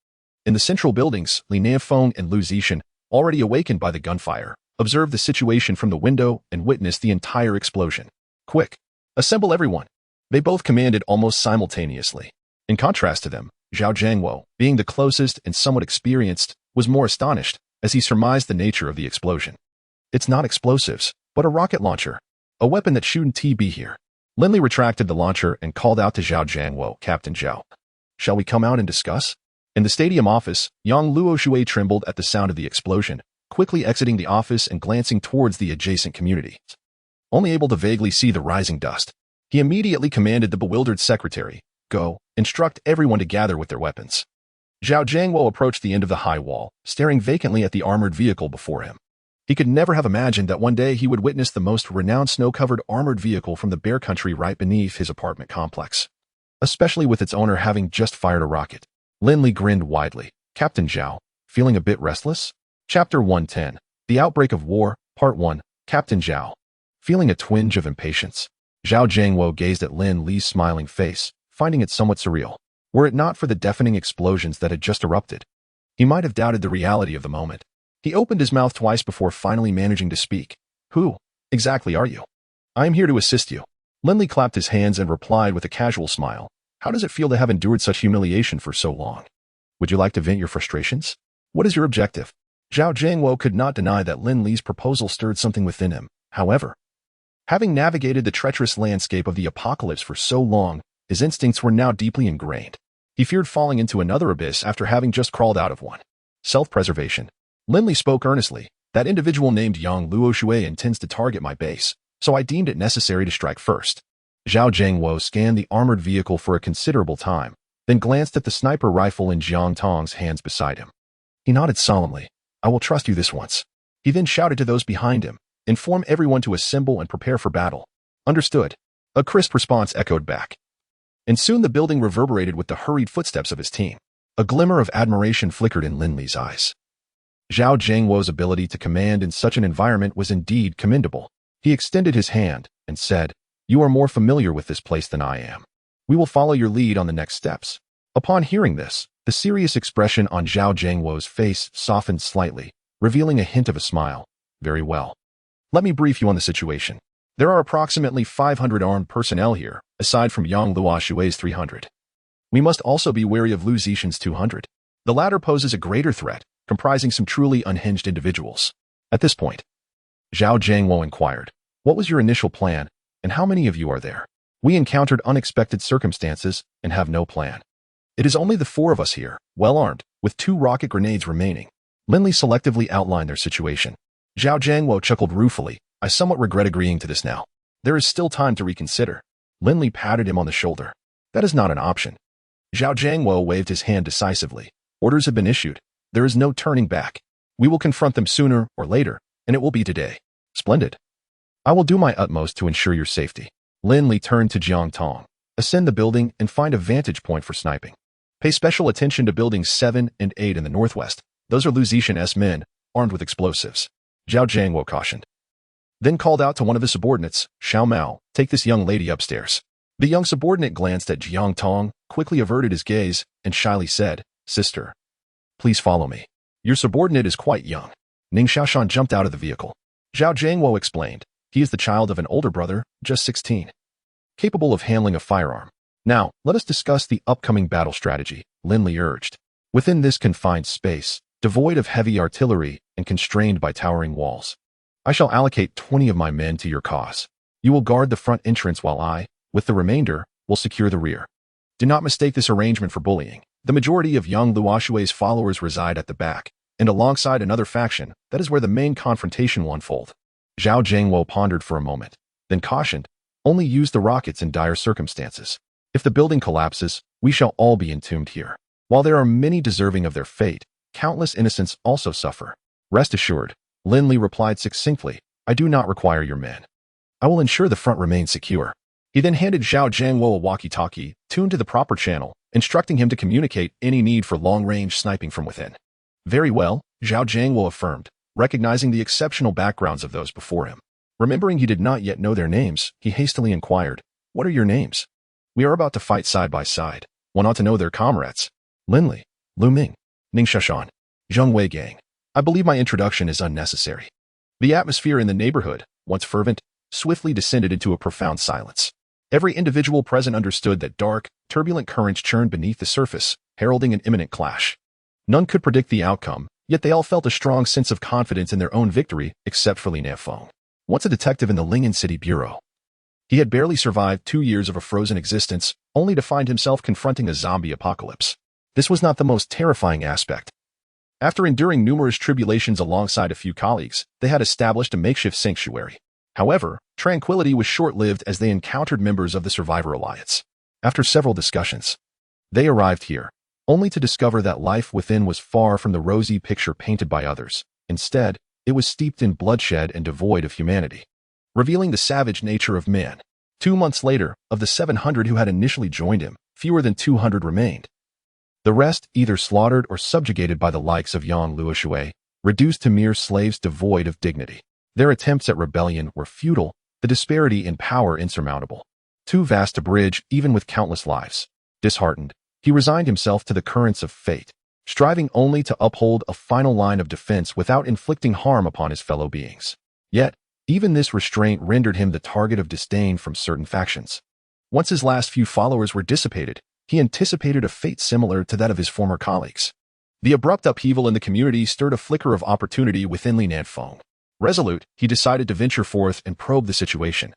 In the central buildings, Li Niafeng and Lu Zixin, already awakened by the gunfire, observed the situation from the window and witnessed the entire explosion. Quick! Assemble everyone! They both commanded almost simultaneously. In contrast to them, Zhao Jiangwo, being the closest and somewhat experienced, was more astonished as he surmised the nature of the explosion. It's not explosives, but a rocket launcher. A weapon that shouldn't be here. Lin Li retracted the launcher and called out to Zhao Jiangwo, Captain Zhao. Shall we come out and discuss? In the stadium office, Yang Luoshui trembled at the sound of the explosion, quickly exiting the office and glancing towards the adjacent community. Only able to vaguely see the rising dust, he immediately commanded the bewildered secretary, "Go, instruct everyone to gather with their weapons." Zhao Jiangwo approached the end of the high wall, staring vacantly at the armored vehicle before him. He could never have imagined that one day he would witness the most renowned snow-covered armored vehicle from the Bear Country right beneath his apartment complex, especially with its owner having just fired a rocket. Lin Li grinned widely. Captain Zhao, feeling a bit restless? Chapter 110, The Outbreak of War, Part 1, Captain Zhao. Feeling a twinge of impatience, Zhao Jiangwo gazed at Lin Li's smiling face, finding it somewhat surreal. Were it not for the deafening explosions that had just erupted, he might have doubted the reality of the moment. He opened his mouth twice before finally managing to speak. Who exactly are you? I am here to assist you. Lin Li clapped his hands and replied with a casual smile. How does it feel to have endured such humiliation for so long? Would you like to vent your frustrations? What is your objective? Zhao Jiangwo could not deny that Lin Li's proposal stirred something within him. However, having navigated the treacherous landscape of the apocalypse for so long, his instincts were now deeply ingrained. He feared falling into another abyss after having just crawled out of one. Self-preservation. Lin Li spoke earnestly. That individual named Yang Luoshui intends to target my base, so I deemed it necessary to strike first. Zhao Jiangwo scanned the armored vehicle for a considerable time, then glanced at the sniper rifle in Jiang Tong's hands beside him. He nodded solemnly. I will trust you this once. He then shouted to those behind him, inform everyone to assemble and prepare for battle. Understood. A crisp response echoed back. And soon the building reverberated with the hurried footsteps of his team. A glimmer of admiration flickered in Lin Li's eyes. Zhao Jiangwo's ability to command in such an environment was indeed commendable. He extended his hand and said, You are more familiar with this place than I am. We will follow your lead on the next steps. Upon hearing this, the serious expression on Zhao Jiangwo's face softened slightly, revealing a hint of a smile. Very well. Let me brief you on the situation. There are approximately 500 armed personnel here, aside from Yang Luoshui's 300. We must also be wary of Lu Zixin's 200. The latter poses a greater threat, comprising some truly unhinged individuals. At this point, Zhao Jiangwo inquired, What was your initial plan, and how many of you are there? We encountered unexpected circumstances and have no plan. It is only the 4 of us here, well armed, with 2 rocket grenades remaining. Lin Li selectively outlined their situation. Zhao Jiangwo chuckled ruefully. I somewhat regret agreeing to this now. There is still time to reconsider. Lin Li patted him on the shoulder. That is not an option. Zhao Jiangwo waved his hand decisively. Orders have been issued. There is no turning back. We will confront them sooner or later, and it will be today. Splendid. I will do my utmost to ensure your safety. Lin Li turned to Jiang Tong. Ascend the building and find a vantage point for sniping. Pay special attention to buildings 7 and 8 in the northwest. Those are Lu Zixin's men, armed with explosives. Zhao Jiangwo cautioned. Then called out to one of his subordinates, Xiao Mao, take this young lady upstairs. The young subordinate glanced at Jiang Tong, quickly averted his gaze, and shyly said, Sister, please follow me. Your subordinate is quite young. Ning Xiaoshan jumped out of the vehicle. Zhao Jiangwo explained. He is the child of an older brother, just 16. Capable of handling a firearm. Now, let us discuss the upcoming battle strategy, Lin Li urged. Within this confined space, devoid of heavy artillery and constrained by towering walls, I shall allocate 20 of my men to your cause. You will guard the front entrance while I, with the remainder, will secure the rear. Do not mistake this arrangement for bullying. The majority of Yang Luoshui's followers reside at the back, and alongside another faction, that is where the main confrontation will unfold. Zhao Jiangwo pondered for a moment, then cautioned, only use the rockets in dire circumstances. If the building collapses, we shall all be entombed here. While there are many deserving of their fate, countless innocents also suffer. Rest assured, Lin Li replied succinctly, I do not require your men. I will ensure the front remains secure. He then handed Zhao Jiangwo a walkie-talkie, tuned to the proper channel, instructing him to communicate any need for long-range sniping from within. Very well, Zhao Jiangwo affirmed, recognizing the exceptional backgrounds of those before him. Remembering he did not yet know their names, he hastily inquired, What are your names? We are about to fight side by side. One ought to know their comrades. Lin Li, Lu Ming, Ning Shashan, Zheng Wei Gang. I believe my introduction is unnecessary. The atmosphere in the neighborhood, once fervent, swiftly descended into a profound silence. Every individual present understood that dark, turbulent currents churned beneath the surface, heralding an imminent clash. None could predict the outcome, yet they all felt a strong sense of confidence in their own victory, except for Li Nanfeng. Once a detective in the Lingyan City Bureau, he had barely survived 2 years of a frozen existence, only to find himself confronting a zombie apocalypse. This was not the most terrifying aspect. After enduring numerous tribulations alongside a few colleagues, they had established a makeshift sanctuary. However, tranquility was short-lived as they encountered members of the Survivor Alliance. After several discussions, they arrived here, only to discover that life within was far from the rosy picture painted by others. Instead, it was steeped in bloodshed and devoid of humanity, revealing the savage nature of man. 2 months later, of the 700 who had initially joined him, fewer than 200 remained. The rest either slaughtered or subjugated by the likes of Yang Luoshui, reduced to mere slaves devoid of dignity. Their attempts at rebellion were futile, the disparity in power insurmountable. Too vast to bridge even with countless lives. Disheartened, he resigned himself to the currents of fate, striving only to uphold a final line of defense without inflicting harm upon his fellow beings. Yet, even this restraint rendered him the target of disdain from certain factions. Once his last few followers were dissipated, he anticipated a fate similar to that of his former colleagues. The abrupt upheaval in the community stirred a flicker of opportunity within Li Nanfeng. Resolute, he decided to venture forth and probe the situation,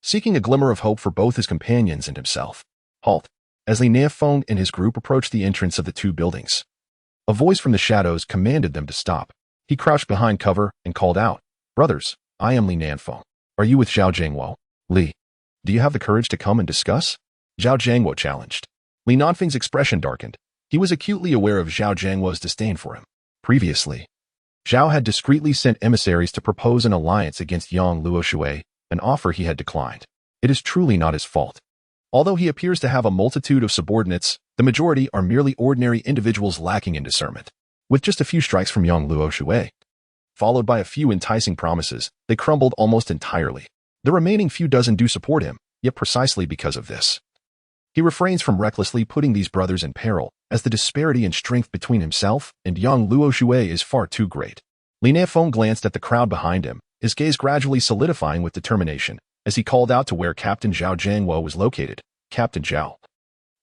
seeking a glimmer of hope for both his companions and himself. Halt! As Li Nanfeng and his group approached the entrance of the 2 buildings, a voice from the shadows commanded them to stop. He crouched behind cover and called out, Brothers, I am Li Nanfeng. Are you with Zhao Jiangwo? Li, do you have the courage to come and discuss? Zhao Jiangwo challenged. Li Nanfeng's expression darkened. He was acutely aware of Zhao Jiangwo's disdain for him. Previously, Zhao had discreetly sent emissaries to propose an alliance against Yang Luoshui, an offer he had declined. It is truly not his fault. Although he appears to have a multitude of subordinates, the majority are merely ordinary individuals lacking in discernment. With just a few strikes from Yang Luoshui, followed by a few enticing promises, they crumbled almost entirely. The remaining few dozen do support him, yet precisely because of this, he refrains from recklessly putting these brothers in peril, as the disparity in strength between himself and Yang Luoshui is far too great. Li Nanfeng glanced at the crowd behind him, his gaze gradually solidifying with determination, as he called out to where Captain Zhao Jiangwo was located. Captain Zhao,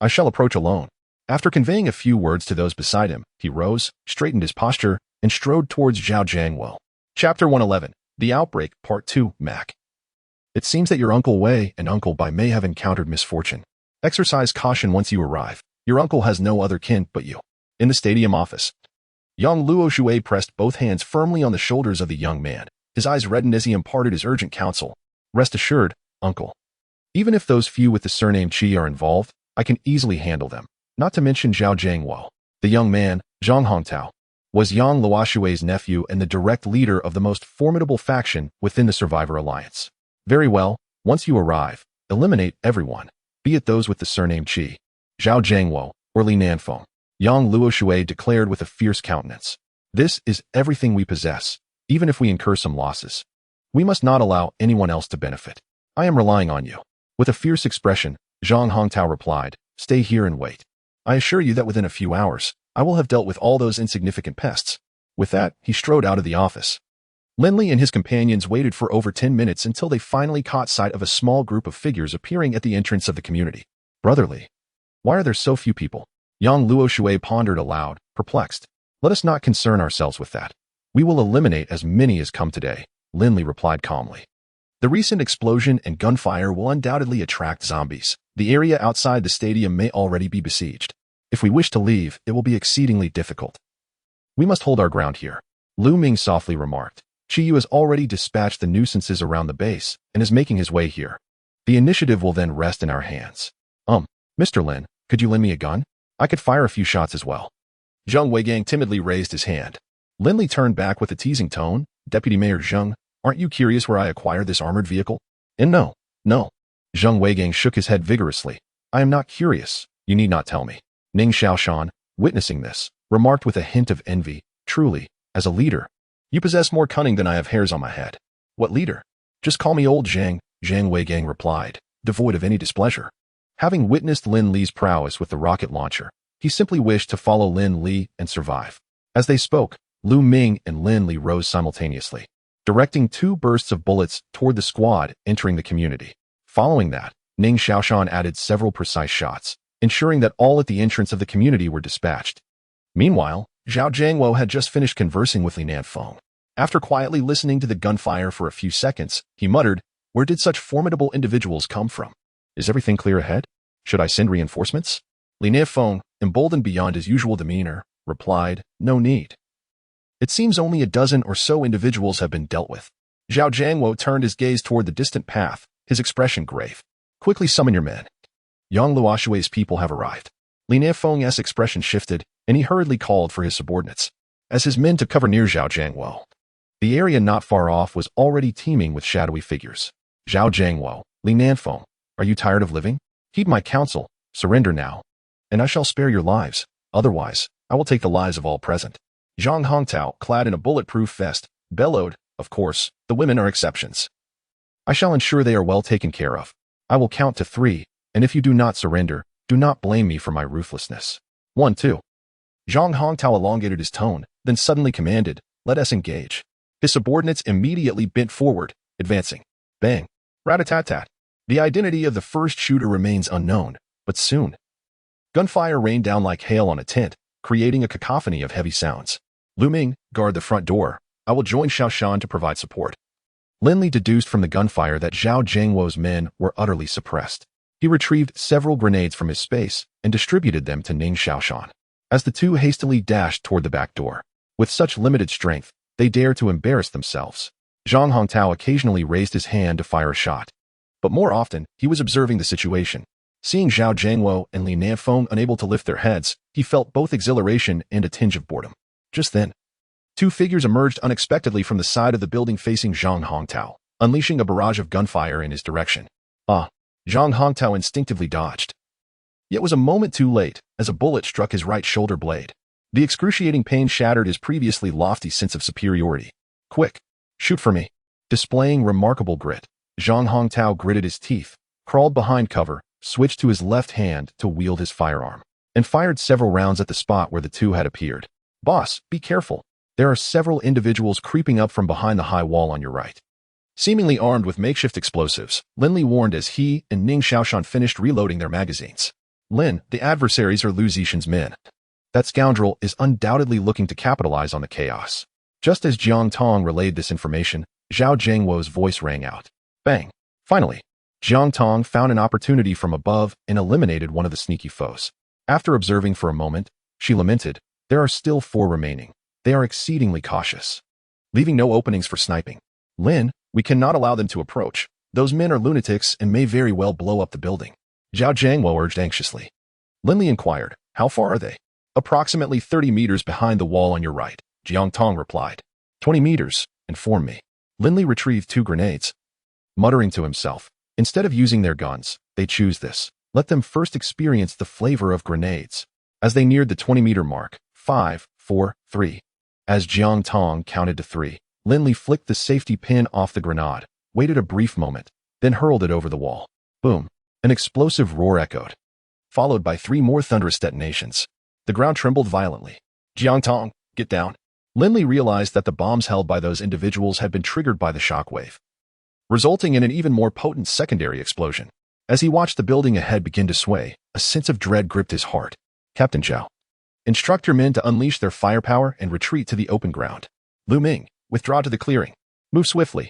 I shall approach alone. After conveying a few words to those beside him, he rose, straightened his posture, and strode towards Zhao Jiangwo. Chapter 111, The Outbreak, Part 2, Mac. It seems that your Uncle Wei and Uncle Bai may have encountered misfortune. Exercise caution once you arrive. Your uncle has no other kin but you. In the stadium office, Yang Luoshui pressed both hands firmly on the shoulders of the young man. His eyes reddened as he imparted his urgent counsel. Rest assured, uncle. Even if those few with the surname Qi are involved, I can easily handle them. Not to mention Zhao Jiangwo. The young man, Zhang Hongtao, was Yang Luoshui's nephew and the direct leader of the most formidable faction within the Survivor Alliance. Very well, once you arrive, eliminate everyone, be it those with the surname Qi, Zhao Jiangwo, or Li Nanfeng. Yang Luoshui declared with a fierce countenance. This is everything we possess, even if we incur some losses. We must not allow anyone else to benefit. I am relying on you. With a fierce expression, Zhang Hongtao replied, Stay here and wait. I assure you that within a few hours, I will have dealt with all those insignificant pests. With that, he strode out of the office. Lin Li and his companions waited for over 10 minutes until they finally caught sight of a small group of figures appearing at the entrance of the community. Brotherly, why are there so few people? Yang Luoshui pondered aloud, perplexed. Let us not concern ourselves with that. We will eliminate as many as come today, Lin Li replied calmly. The recent explosion and gunfire will undoubtedly attract zombies. The area outside the stadium may already be besieged. If we wish to leave, it will be exceedingly difficult. We must hold our ground here. Lu Ming softly remarked. Qiyu has already dispatched the nuisances around the base and is making his way here. The initiative will then rest in our hands. Mr. Lin, could you lend me a gun? I could fire a few shots as well. Zheng Weigang timidly raised his hand. Lin Li turned back with a teasing tone. Deputy Mayor Zheng, aren't you curious where I acquired this armored vehicle? And no. Zheng Weigang shook his head vigorously. I am not curious. You need not tell me. Ning Xiaoshan, witnessing this, remarked with a hint of envy. Truly, as a leader, you possess more cunning than I have hairs on my head. What leader? Just call me old Zheng, Zheng Weigang replied, devoid of any displeasure. Having witnessed Lin Li's prowess with the rocket launcher, he simply wished to follow Lin Li and survive. As they spoke, Lu Ming and Lin Li rose simultaneously, directing 2 bursts of bullets toward the squad entering the community. Following that, Ning Xiaoshan added several precise shots, ensuring that all at the entrance of the community were dispatched. Meanwhile, Zhao Jiangwo had just finished conversing with Li Nanfeng. After quietly listening to the gunfire for a few seconds, he muttered, "Where did such formidable individuals come from? Is everything clear ahead? Should I send reinforcements?" Li Nanfeng, emboldened beyond his usual demeanor, replied, "No need. It seems only a dozen or so individuals have been dealt with." Zhao Jiangwo turned his gaze toward the distant path, his expression grave. "Quickly summon your men. Yang Luoshui's people have arrived." Li Nanfeng's expression shifted, and he hurriedly called for his subordinates. As his men took cover near Zhao Jiangwo, the area not far off was already teeming with shadowy figures. Zhao Jiangwo, Li Nanfeng, are you tired of living? Heed my counsel, surrender now, and I shall spare your lives. Otherwise, I will take the lives of all present. Zhang Hongtao, clad in a bulletproof vest, bellowed, "Of course, the women are exceptions. I shall ensure they are well taken care of. I will count to 3, and if you do not surrender, do not blame me for my ruthlessness. 1, 2. Zhang Hongtao elongated his tone, then suddenly commanded, "Let us engage." His subordinates immediately bent forward, advancing. Bang! Rat-a-tat-tat. The identity of the first shooter remains unknown, but soon. Gunfire rained down like hail on a tent, creating a cacophony of heavy sounds. Lu Ming, guard the front door. I will join Xiaoshan to provide support. Lin Li deduced from the gunfire that Zhao Jiangwo's men were utterly suppressed. He retrieved several grenades from his space and distributed them to Ning Xiaoshan. As the two hastily dashed toward the back door, with such limited strength, they dared to embarrass themselves. Zhang Hongtao occasionally raised his hand to fire a shot, but more often, he was observing the situation. Seeing Zhao Jiangwo and Li Nanfeng unable to lift their heads, he felt both exhilaration and a tinge of boredom. Just then, 2 figures emerged unexpectedly from the side of the building facing Zhang Hongtao, unleashing a barrage of gunfire in his direction. Zhang Hongtao instinctively dodged, yet was a moment too late as a bullet struck his right shoulder blade. The excruciating pain shattered his previously lofty sense of superiority. "Quick, shoot for me." Displaying remarkable grit, Zhang Hongtao gritted his teeth, crawled behind cover, switched to his left hand to wield his firearm, and fired several rounds at the spot where the 2 had appeared. "Boss, be careful. There are several individuals creeping up from behind the high wall on your right." Seemingly armed with makeshift explosives, Lin Li warned as he and Ning Xiaoshan finished reloading their magazines. "Lin, the adversaries are Lu Zixin's men. That scoundrel is undoubtedly looking to capitalize on the chaos." Just as Jiang Tong relayed this information, Zhao Jiangwo's voice rang out. Bang! Finally, Jiang Tong found an opportunity from above and eliminated one of the sneaky foes. After observing for a moment, she lamented, "There are still 4 remaining. They are exceedingly cautious, leaving no openings for sniping. Lin, we cannot allow them to approach. Those men are lunatics and may very well blow up the building." Zhao Jiangwo urged anxiously. Lin Li inquired, "How far are they?" "Approximately 30 meters behind the wall on your right," Jiang Tong replied. 20 meters, inform me." Lin Li retrieved 2 grenades. Muttering to himself, instead of using their guns, they choose this. Let them first experience the flavor of grenades. As they neared the 20-meter mark, 5, 4, 3. As Jiang Tong counted to 3, Lin Li flicked the safety pin off the grenade, waited a brief moment, then hurled it over the wall. Boom! An explosive roar echoed, followed by 3 more thunderous detonations. The ground trembled violently. "Jiang Tong, get down." Lin Li realized that the bombs held by those individuals had been triggered by the shockwave, resulting in an even more potent secondary explosion. As he watched the building ahead begin to sway, a sense of dread gripped his heart. "Captain Zhao, instruct your men to unleash their firepower and retreat to the open ground. Lu Ming, withdraw to the clearing. Move swiftly."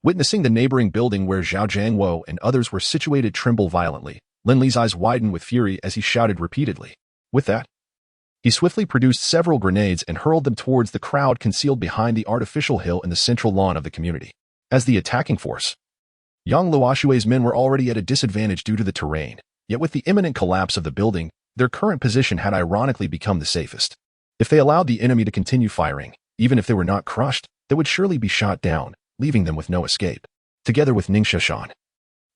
Witnessing the neighboring building where Zhao Jiangwo and others were situated tremble violently, Lin Li's eyes widened with fury as he shouted repeatedly. With that, He swiftly produced several grenades and hurled them towards the crowd concealed behind the artificial hill in the central lawn of the community. As the attacking force, Yang Luoshui's men were already at a disadvantage due to the terrain, yet with the imminent collapse of the building, their current position had ironically become the safest. If they allowed the enemy to continue firing, even if they were not crushed, they would surely be shot down, leaving them with no escape. Together with Ning Shashan,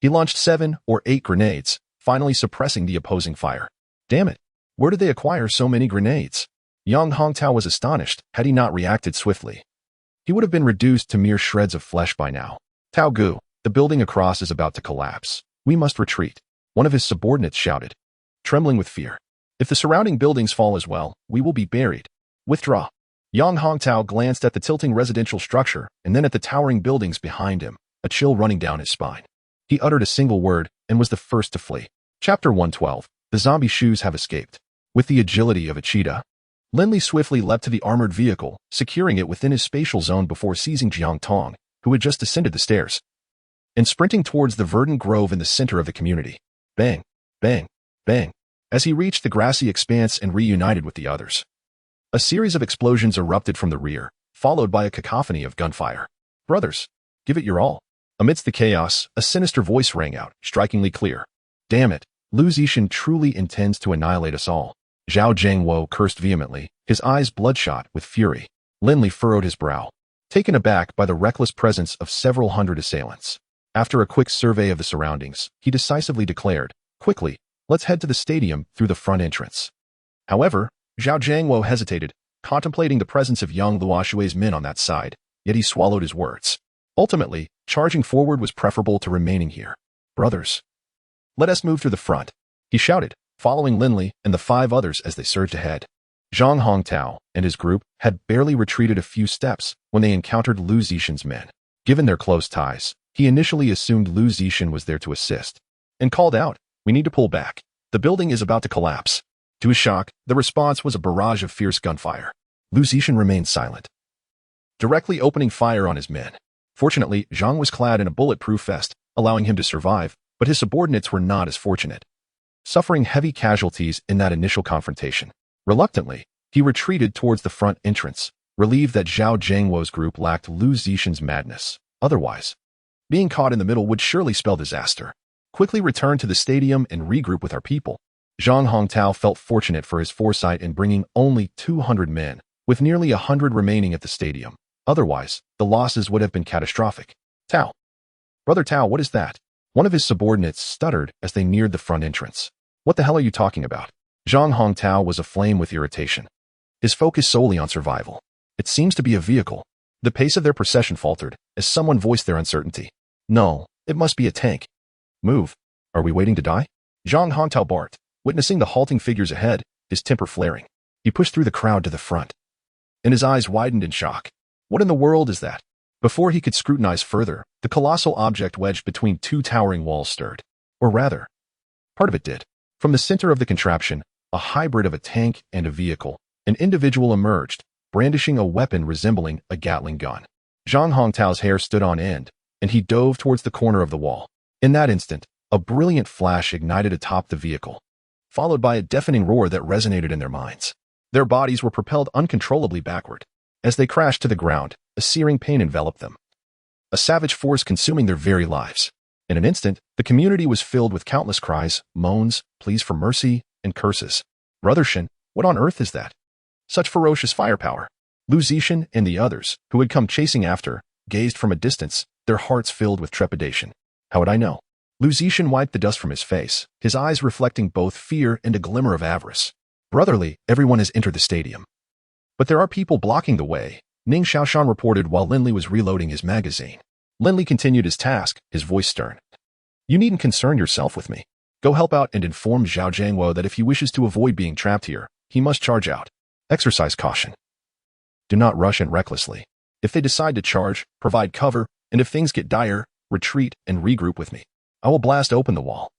he launched 7 or 8 grenades, finally suppressing the opposing fire. Damn it! Where did they acquire so many grenades? Yang Hongtao was astonished. Had he not reacted swiftly, he would have been reduced to mere shreds of flesh by now. Tao Gu, the building across is about to collapse. We must retreat, one of his subordinates shouted, trembling with fear. If the surrounding buildings fall as well, we will be buried. Withdraw. Yang Hongtao glanced at the tilting residential structure and then at the towering buildings behind him, a chill running down his spine. He uttered a single word and was the first to flee. Chapter 112. The zombie shoes have escaped. With the agility of a cheetah, Lin Li swiftly leapt to the armored vehicle, securing it within his spatial zone before seizing Jiang Tong, who had just descended the stairs, and sprinting towards the verdant grove in the center of the community. Bang, bang, bang, as he reached the grassy expanse and reunited with the others. A series of explosions erupted from the rear, followed by a cacophony of gunfire. Brothers, give it your all. Amidst the chaos, a sinister voice rang out, strikingly clear. Damn it, Lu Zixin truly intends to annihilate us all. Zhao Jiangwo cursed vehemently, his eyes bloodshot with fury. Lin Li furrowed his brow, taken aback by the reckless presence of several hundred assailants. After a quick survey of the surroundings, he decisively declared, quickly, let's head to the stadium through the front entrance. However, Zhao Jiangwo hesitated, contemplating the presence of Yang Luoshui's men on that side, yet he swallowed his words. Ultimately, charging forward was preferable to remaining here. Brothers, let us move to the front, he shouted, following Lin Li and the 5 others as they surged ahead. Zhang Hongtao and his group had barely retreated a few steps when they encountered Lu Zixin's men. Given their close ties, he initially assumed Lu Zixin was there to assist, and called out, we need to pull back. The building is about to collapse. To his shock, the response was a barrage of fierce gunfire. Lu Zixin remained silent, directly opening fire on his men. Fortunately, Zhang was clad in a bulletproof vest, allowing him to survive, but his subordinates were not as fortunate, suffering heavy casualties in that initial confrontation. Reluctantly, he retreated towards the front entrance, relieved that Zhao Jiangwo's group lacked Lu Zixin's madness. Otherwise, being caught in the middle would surely spell disaster. Quickly return to the stadium and regroup with our people. Zhang Hongtao felt fortunate for his foresight in bringing only 200 men, with nearly 100 remaining at the stadium. Otherwise, the losses would have been catastrophic. Tao. Brother Tao, what is that? One of his subordinates stuttered as they neared the front entrance. What the hell are you talking about? Zhang Hongtao was aflame with irritation, his focus solely on survival. It seems to be a vehicle. The pace of their procession faltered as someone voiced their uncertainty. No, it must be a tank. Move. Are we waiting to die? Zhang Hongtao barked, witnessing the halting figures ahead, his temper flaring. He pushed through the crowd to the front, and his eyes widened in shock. What in the world is that? Before he could scrutinize further, the colossal object wedged between 2 towering walls stirred. Or rather, part of it did. From the center of the contraption, a hybrid of a tank and a vehicle, an individual emerged, brandishing a weapon resembling a Gatling gun. Zhang Hongtao's hair stood on end, and he dove towards the corner of the wall. In that instant, a brilliant flash ignited atop the vehicle, followed by a deafening roar that resonated in their minds. Their bodies were propelled uncontrollably backward. As they crashed to the ground, a searing pain enveloped them, a savage force consuming their very lives. In an instant, the community was filled with countless cries, moans, pleas for mercy, and curses. Brother Shen, what on earth is that? Such ferocious firepower. Lu Zixin and the others, who had come chasing after, gazed from a distance, their hearts filled with trepidation. How would I know? Lu Zixin wiped the dust from his face, his eyes reflecting both fear and a glimmer of avarice. Brotherly, everyone has entered the stadium. But there are people blocking the way, Ning Xiaoshan reported while Lin Li was reloading his magazine. Lin Li continued his task, his voice stern. You needn't concern yourself with me. Go help out and inform Zhao Jiangwo that if he wishes to avoid being trapped here, he must charge out. Exercise caution. Do not rush in recklessly. If they decide to charge, provide cover, and if things get dire, retreat and regroup with me. I will blast open the wall,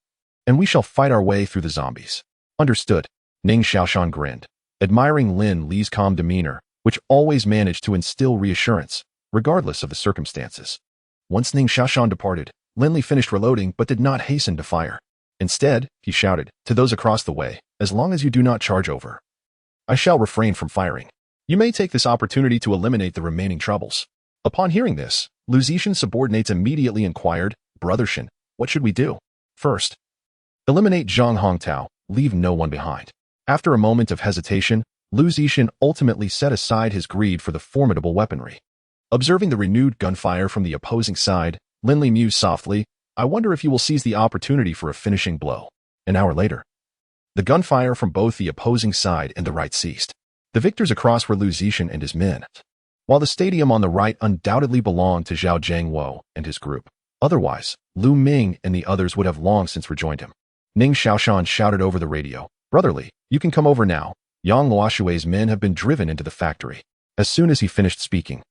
and we shall fight our way through the zombies. Understood. Ning Xiaoshan grinned, admiring Lin Li's calm demeanor, which always managed to instill reassurance, regardless of the circumstances. Once Ning Xiaoshan departed, Lin Li finished reloading but did not hasten to fire. Instead, he shouted to those across the way, as long as you do not charge over, I shall refrain from firing. You may take this opportunity to eliminate the remaining troubles. Upon hearing this, Lu Zixin's subordinates immediately inquired, Brother Shen, what should we do? First, eliminate Zhang Hongtao, leave no one behind. After a moment of hesitation, Lu Zixin ultimately set aside his greed for the formidable weaponry. Observing the renewed gunfire from the opposing side, Lin Li mused softly, I wonder if you will seize the opportunity for a finishing blow. An hour later, the gunfire from both the opposing side and the right ceased. The victors across were Lu Zixin and his men, while the stadium on the right undoubtedly belonged to Zhao Jiangwo and his group. Otherwise, Lu Ming and the others would have long since rejoined him. Ning Xiaoshan shouted over the radio, Brother Li, you can come over now. Yang Luoshui's men have been driven into the factory. As soon as he finished speaking,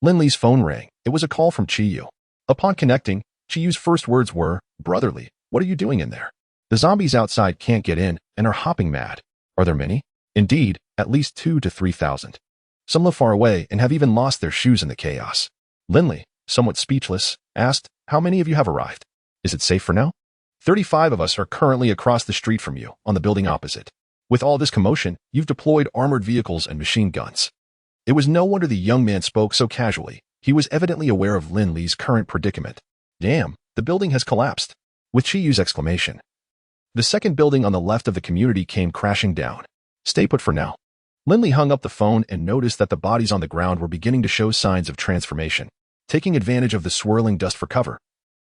Lin Li's phone rang. It was a call from Qiyu. Upon connecting, Qiyu's first words were, Brother Li, what are you doing in there? The zombies outside can't get in and are hopping mad. Are there many? Indeed, at least 2,000 to 3,000. Some live far away and have even lost their shoes in the chaos. Lin Li, somewhat speechless, asked, how many of you have arrived? Is it safe for now? 35 of us are currently across the street from you, on the building opposite. With all this commotion, you've deployed armored vehicles and machine guns. It was no wonder the young man spoke so casually. He was evidently aware of Lin Li's current predicament. Damn, the building has collapsed. With Qiyu's exclamation, the second building on the left of the community came crashing down. Stay put for now. Lin Li hung up the phone and noticed that the bodies on the ground were beginning to show signs of transformation. Taking advantage of the swirling dust for cover,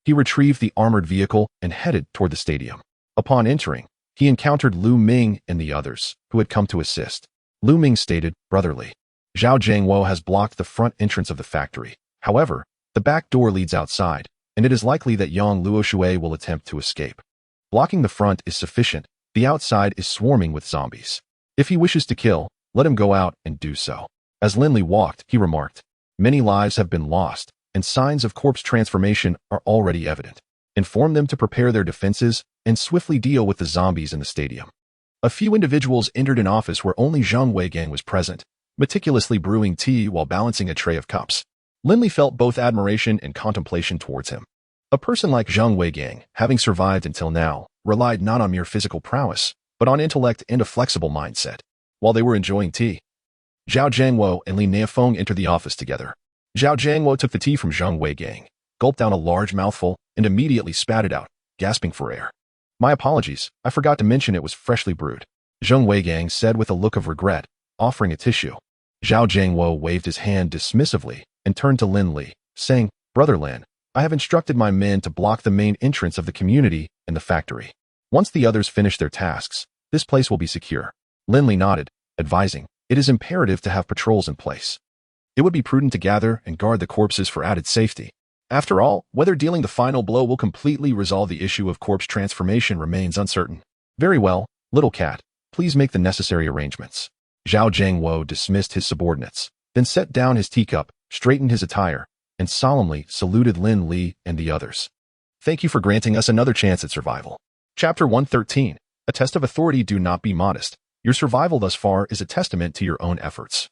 he retrieved the armored vehicle and headed toward the stadium. Upon entering, he encountered Lu Ming and the others, who had come to assist. Lu Ming stated, Brother Li, Zhao Jiangwo has blocked the front entrance of the factory. However, the back door leads outside, and it is likely that Yang Luoshui will attempt to escape. Blocking the front is sufficient. The outside is swarming with zombies. If he wishes to kill, let him go out and do so. As Lin Li walked, he remarked, many lives have been lost, and signs of corpse transformation are already evident. Inform them to prepare their defenses and swiftly deal with the zombies in the stadium. A few individuals entered an office where only Zhang Weigang was present, meticulously brewing tea while balancing a tray of cups. Lin Li felt both admiration and contemplation towards him. A person like Zhang Weigang, having survived until now, relied not on mere physical prowess, but on intellect and a flexible mindset. While they were enjoying tea, Zhao Jiangwo and Li Niafeng entered the office together. Zhao Jiangwo took the tea from Zhang Weigang, gulped down a large mouthful, and immediately spat it out, gasping for air. My apologies, I forgot to mention it was freshly brewed, Zhang Weigang said with a look of regret, offering a tissue. Zhao Jiangwo waved his hand dismissively and turned to Lin Li, saying, Brother Lin, I have instructed my men to block the main entrance of the community and the factory. Once the others finish their tasks, this place will be secure. Lin Li nodded, advising, it is imperative to have patrols in place. It would be prudent to gather and guard the corpses for added safety. After all, whether dealing the final blow will completely resolve the issue of corpse transformation remains uncertain. Very well, little cat, please make the necessary arrangements. Zhao Jiangwo dismissed his subordinates, then set down his teacup, straightened his attire, and solemnly saluted Lin Li and the others. Thank you for granting us another chance at survival. Chapter 113. A test of authority. Do not be modest. Your survival thus far is a testament to your own efforts.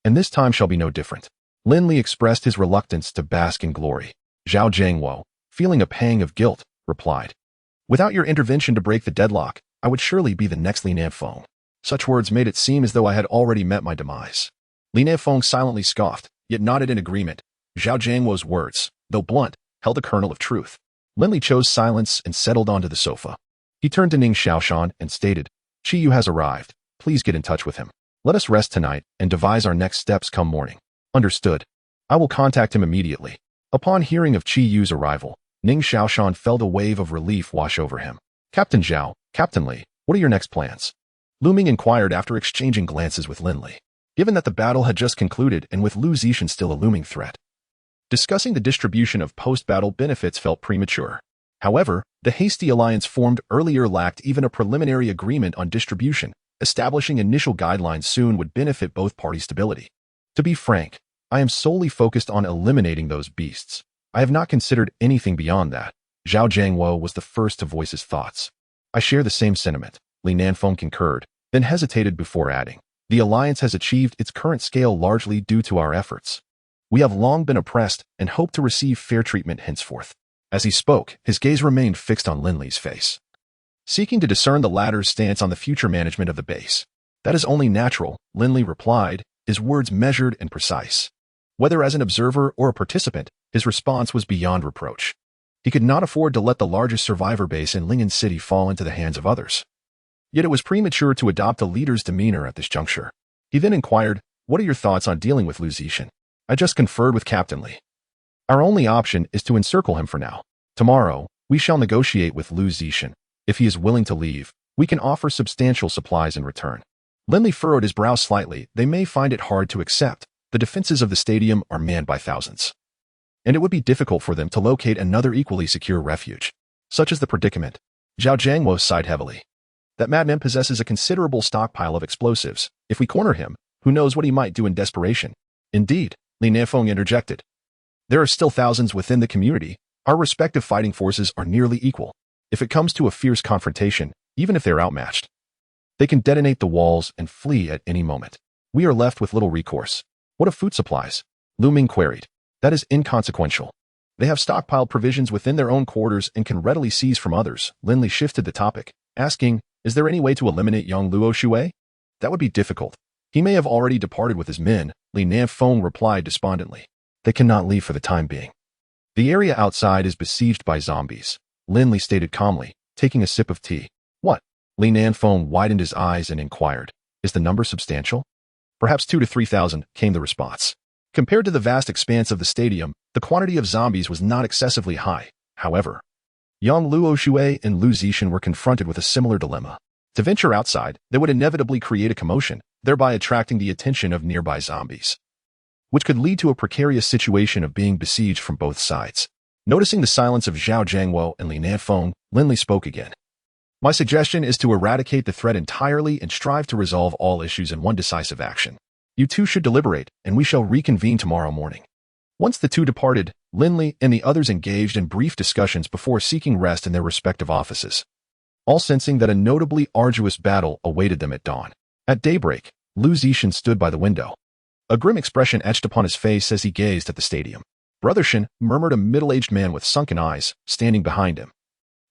And this time shall be no different. Lin Li expressed his reluctance to bask in glory. Zhao Jiangwo, feeling a pang of guilt, replied, without your intervention to break the deadlock, I would surely be the next Li Niafeng. Such words made it seem as though I had already met my demise. Li Niafeng silently scoffed, yet nodded in agreement. Zhao Jiangwo's words, though blunt, held a kernel of truth. Lin Li chose silence and settled onto the sofa. He turned to Ning Xiaoshan and stated, Qiyu has arrived. Please get in touch with him. Let us rest tonight and devise our next steps come morning. Understood. I will contact him immediately. Upon hearing of Qiyu's arrival, Ning Xiaoshan felt a wave of relief wash over him. Captain Zhao, Captain Li, what are your next plans? Lu Ming inquired after exchanging glances with Lin Li. Given that the battle had just concluded and with Lu Zixin still a looming threat, discussing the distribution of post-battle benefits felt premature. However, the hasty alliance formed earlier lacked even a preliminary agreement on distribution. Establishing initial guidelines soon would benefit both parties' stability. To be frank, I am solely focused on eliminating those beasts. I have not considered anything beyond that. Zhao Jiangwo was the first to voice his thoughts. I share the same sentiment. Li Niafeng concurred, then hesitated before adding, the alliance has achieved its current scale largely due to our efforts. We have long been oppressed and hope to receive fair treatment henceforth. As he spoke, his gaze remained fixed on Lin Li's face, seeking to discern the latter's stance on the future management of the base. That is only natural, Lin Li replied, his words measured and precise. Whether as an observer or a participant, his response was beyond reproach. He could not afford to let the largest survivor base in Lingen City fall into the hands of others. Yet it was premature to adopt a leader's demeanor at this juncture. He then inquired, "What are your thoughts on dealing with Lu Zixin? I just conferred with Captain Li. Our only option is to encircle him for now. Tomorrow, we shall negotiate with Lu Zixin. If he is willing to leave, we can offer substantial supplies in return." Lin Li furrowed his brow slightly. They may find it hard to accept. The defenses of the stadium are manned by thousands, and it would be difficult for them to locate another equally secure refuge. Such is the predicament. Zhao Jiangwo sighed heavily. That madman possesses a considerable stockpile of explosives. If we corner him, who knows what he might do in desperation? Indeed, Li Nefeng interjected. There are still thousands within the community. Our respective fighting forces are nearly equal. If it comes to a fierce confrontation, even if they're outmatched, they can detonate the walls and flee at any moment. We are left with little recourse. What of food supplies? Lu Ming queried. That is inconsequential. They have stockpiled provisions within their own quarters and can readily seize from others. Lin Li shifted the topic, asking, "Is there any way to eliminate young Luo Shui?" That would be difficult. He may have already departed with his men, Li Nanfeng replied despondently. They cannot leave for the time being. The area outside is besieged by zombies, Lin Li stated calmly, taking a sip of tea. What? Li Nanfeng widened his eyes and inquired. Is the number substantial? Perhaps 2,000 to 3,000, came the response. Compared to the vast expanse of the stadium, the quantity of zombies was not excessively high. However, young Luo Shui and Lu Zixin were confronted with a similar dilemma. To venture outside, they would inevitably create a commotion, thereby attracting the attention of nearby zombies, which could lead to a precarious situation of being besieged from both sides. Noticing the silence of Zhao Jiangwo and Li Nanfeng, Lin Li spoke again. My suggestion is to eradicate the threat entirely and strive to resolve all issues in one decisive action. You two should deliberate, and we shall reconvene tomorrow morning. Once the two departed, Lin Li and the others engaged in brief discussions before seeking rest in their respective offices, all sensing that a notably arduous battle awaited them at dawn. At daybreak, Lu Zixin stood by the window. A grim expression etched upon his face as he gazed at the stadium. Brother Shin, murmured a middle-aged man with sunken eyes, standing behind him.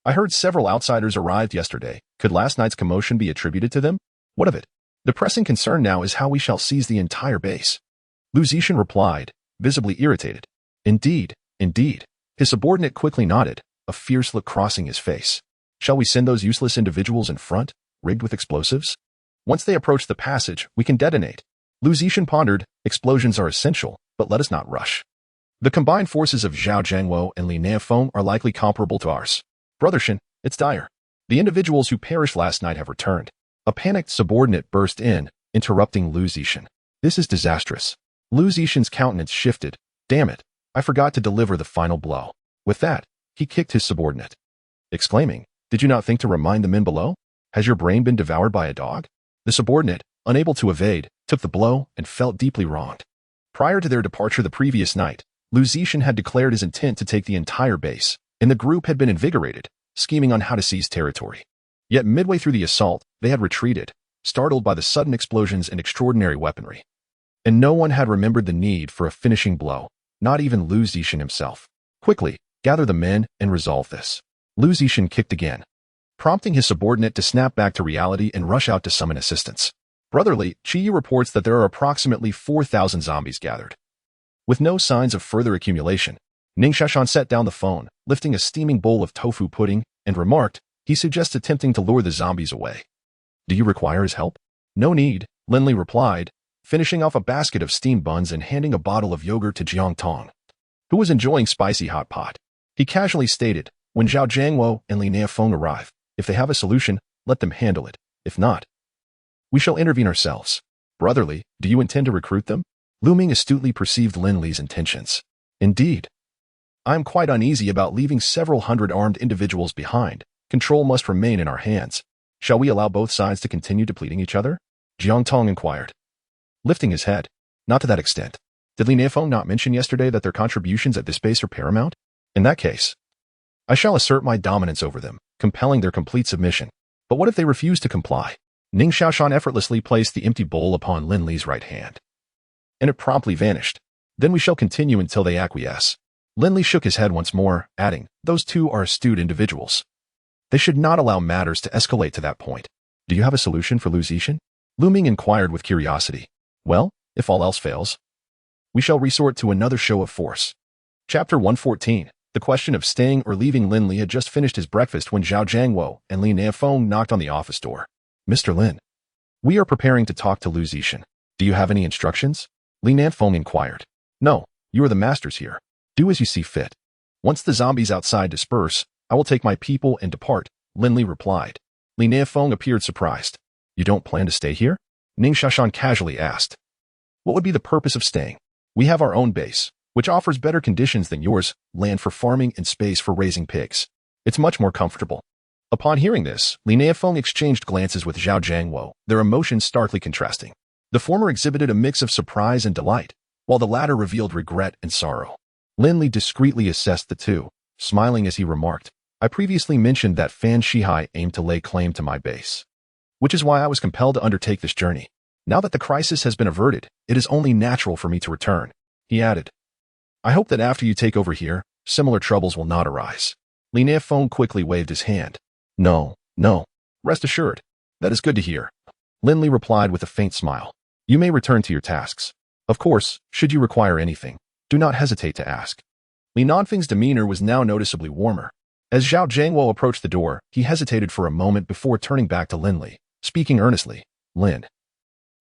I heard several outsiders arrived yesterday. Could last night's commotion be attributed to them? What of it? The pressing concern now is how we shall seize the entire base. Lu Zixin replied, visibly irritated. Indeed, indeed. His subordinate quickly nodded, a fierce look crossing his face. Shall we send those useless individuals in front, rigged with explosives? Once they approach the passage, we can detonate. Lu Zixin pondered, explosions are essential, but let us not rush. The combined forces of Zhao Jiangwo and Li Nanfeng are likely comparable to ours. Brother Shin, it's dire. The individuals who perished last night have returned. A panicked subordinate burst in, interrupting Lu Zixin. This is disastrous. Lu Zixin's countenance shifted. Damn it, I forgot to deliver the final blow. With that, he kicked his subordinate, exclaiming, Did you not think to remind the men below? Has your brain been devoured by a dog? The subordinate, unable to evade, took the blow and felt deeply wronged. Prior to their departure the previous night, Lu Zixin had declared his intent to take the entire base, and the group had been invigorated, scheming on how to seize territory. Yet midway through the assault, they had retreated, startled by the sudden explosions and extraordinary weaponry. And no one had remembered the need for a finishing blow, not even Lu Zixin himself. Quickly, gather the men and resolve this. Lu Zixin kicked again, prompting his subordinate to snap back to reality and rush out to summon assistance. Brotherly, Chiyu reports that there are approximately 4,000 zombies gathered. With no signs of further accumulation, Ning Shashan set down the phone, lifting a steaming bowl of tofu pudding, and remarked, he suggests attempting to lure the zombies away. Do you require his help? No need, Lin Li replied, finishing off a basket of steamed buns and handing a bottle of yogurt to Jiang Tong, who was enjoying spicy hot pot. He casually stated, when Zhao Jiangwo and Li Nefeng arrive, if they have a solution, let them handle it. If not, we shall intervene ourselves. Brotherly, do you intend to recruit them? Lu Ming astutely perceived Lin Li's intentions. Indeed. I am quite uneasy about leaving several hundred armed individuals behind. Control must remain in our hands. Shall we allow both sides to continue depleting each other? Jiang Tong inquired, lifting his head. Not to that extent. Did Li Nefeng not mention yesterday that their contributions at this base are paramount? In that case, I shall assert my dominance over them, compelling their complete submission. But what if they refuse to comply? Ning Xiaoshan effortlessly placed the empty bowl upon Lin Li's right hand, and it promptly vanished. Then we shall continue until they acquiesce. Lin Li shook his head once more, adding, those two are astute individuals. They should not allow matters to escalate to that point. Do you have a solution for Lu Zixin? Lu Ming inquired with curiosity. Well, if all else fails, we shall resort to another show of force. Chapter 114. The question of staying or leaving. Lin Li had just finished his breakfast when Zhao Jiangwo and Li Nanfeng knocked on the office door. Mr. Lin, we are preparing to talk to Lu Zixin. Do you have any instructions? Li Nanfeng inquired. No, you are the masters here. Do as you see fit. Once the zombies outside disperse, I will take my people and depart, Lin Li replied. Li Nanfeng appeared surprised. You don't plan to stay here? Ning Xiaoshan casually asked. What would be the purpose of staying? We have our own base, which offers better conditions than yours, land for farming and space for raising pigs. It's much more comfortable. Upon hearing this, Li Nanfeng exchanged glances with Zhao Jiangwo, their emotions starkly contrasting. The former exhibited a mix of surprise and delight, while the latter revealed regret and sorrow. Lin Li discreetly assessed the two, smiling as he remarked, I previously mentioned that Fan Shihai aimed to lay claim to my base, which is why I was compelled to undertake this journey. Now that the crisis has been averted, it is only natural for me to return, he added. I hope that after you take over here, similar troubles will not arise. Li Nanfeng quickly waved his hand. No. Rest assured. That is good to hear. Lin Li replied with a faint smile. You may return to your tasks. Of course, should you require anything, do not hesitate to ask. Li Nanfeng's demeanor was now noticeably warmer. As Zhao Jiangwo approached the door, he hesitated for a moment before turning back to Lin Li, speaking earnestly. Lin,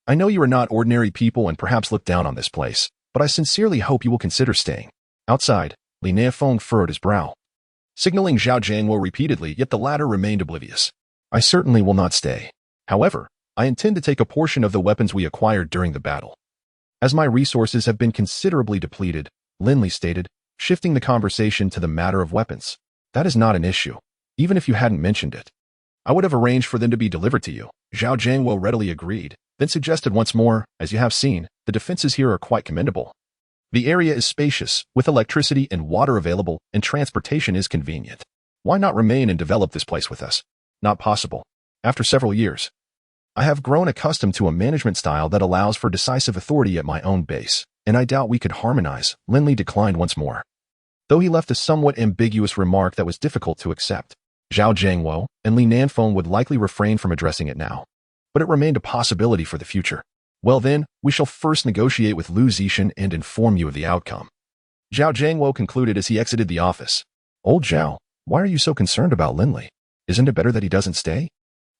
I know you are not ordinary people and perhaps look down on this place, but I sincerely hope you will consider staying. Outside, Li Nanfeng furrowed his brow, signaling Zhao Jiangwo repeatedly, yet the latter remained oblivious. I certainly will not stay. However, I intend to take a portion of the weapons we acquired during the battle. As my resources have been considerably depleted, Lin Li stated, shifting the conversation to the matter of weapons. That is not an issue, even if you hadn't mentioned it. I would have arranged for them to be delivered to you. Zhao Jiangwo readily agreed, then suggested once more, as you have seen, the defenses here are quite commendable. The area is spacious, with electricity and water available, and transportation is convenient. Why not remain and develop this place with us? Not possible. After several years, I have grown accustomed to a management style that allows for decisive authority at my own base, and I doubt we could harmonize. Lin Li declined once more, though he left a somewhat ambiguous remark that was difficult to accept. Zhao Jiangwo and Li Nanfeng would likely refrain from addressing it now, but it remained a possibility for the future. Well then, we shall first negotiate with Lu Zixin and inform you of the outcome. Zhao Jiangwo concluded as he exited the office. Old Zhao, why are you so concerned about Lin Li? Isn't it better that he doesn't stay?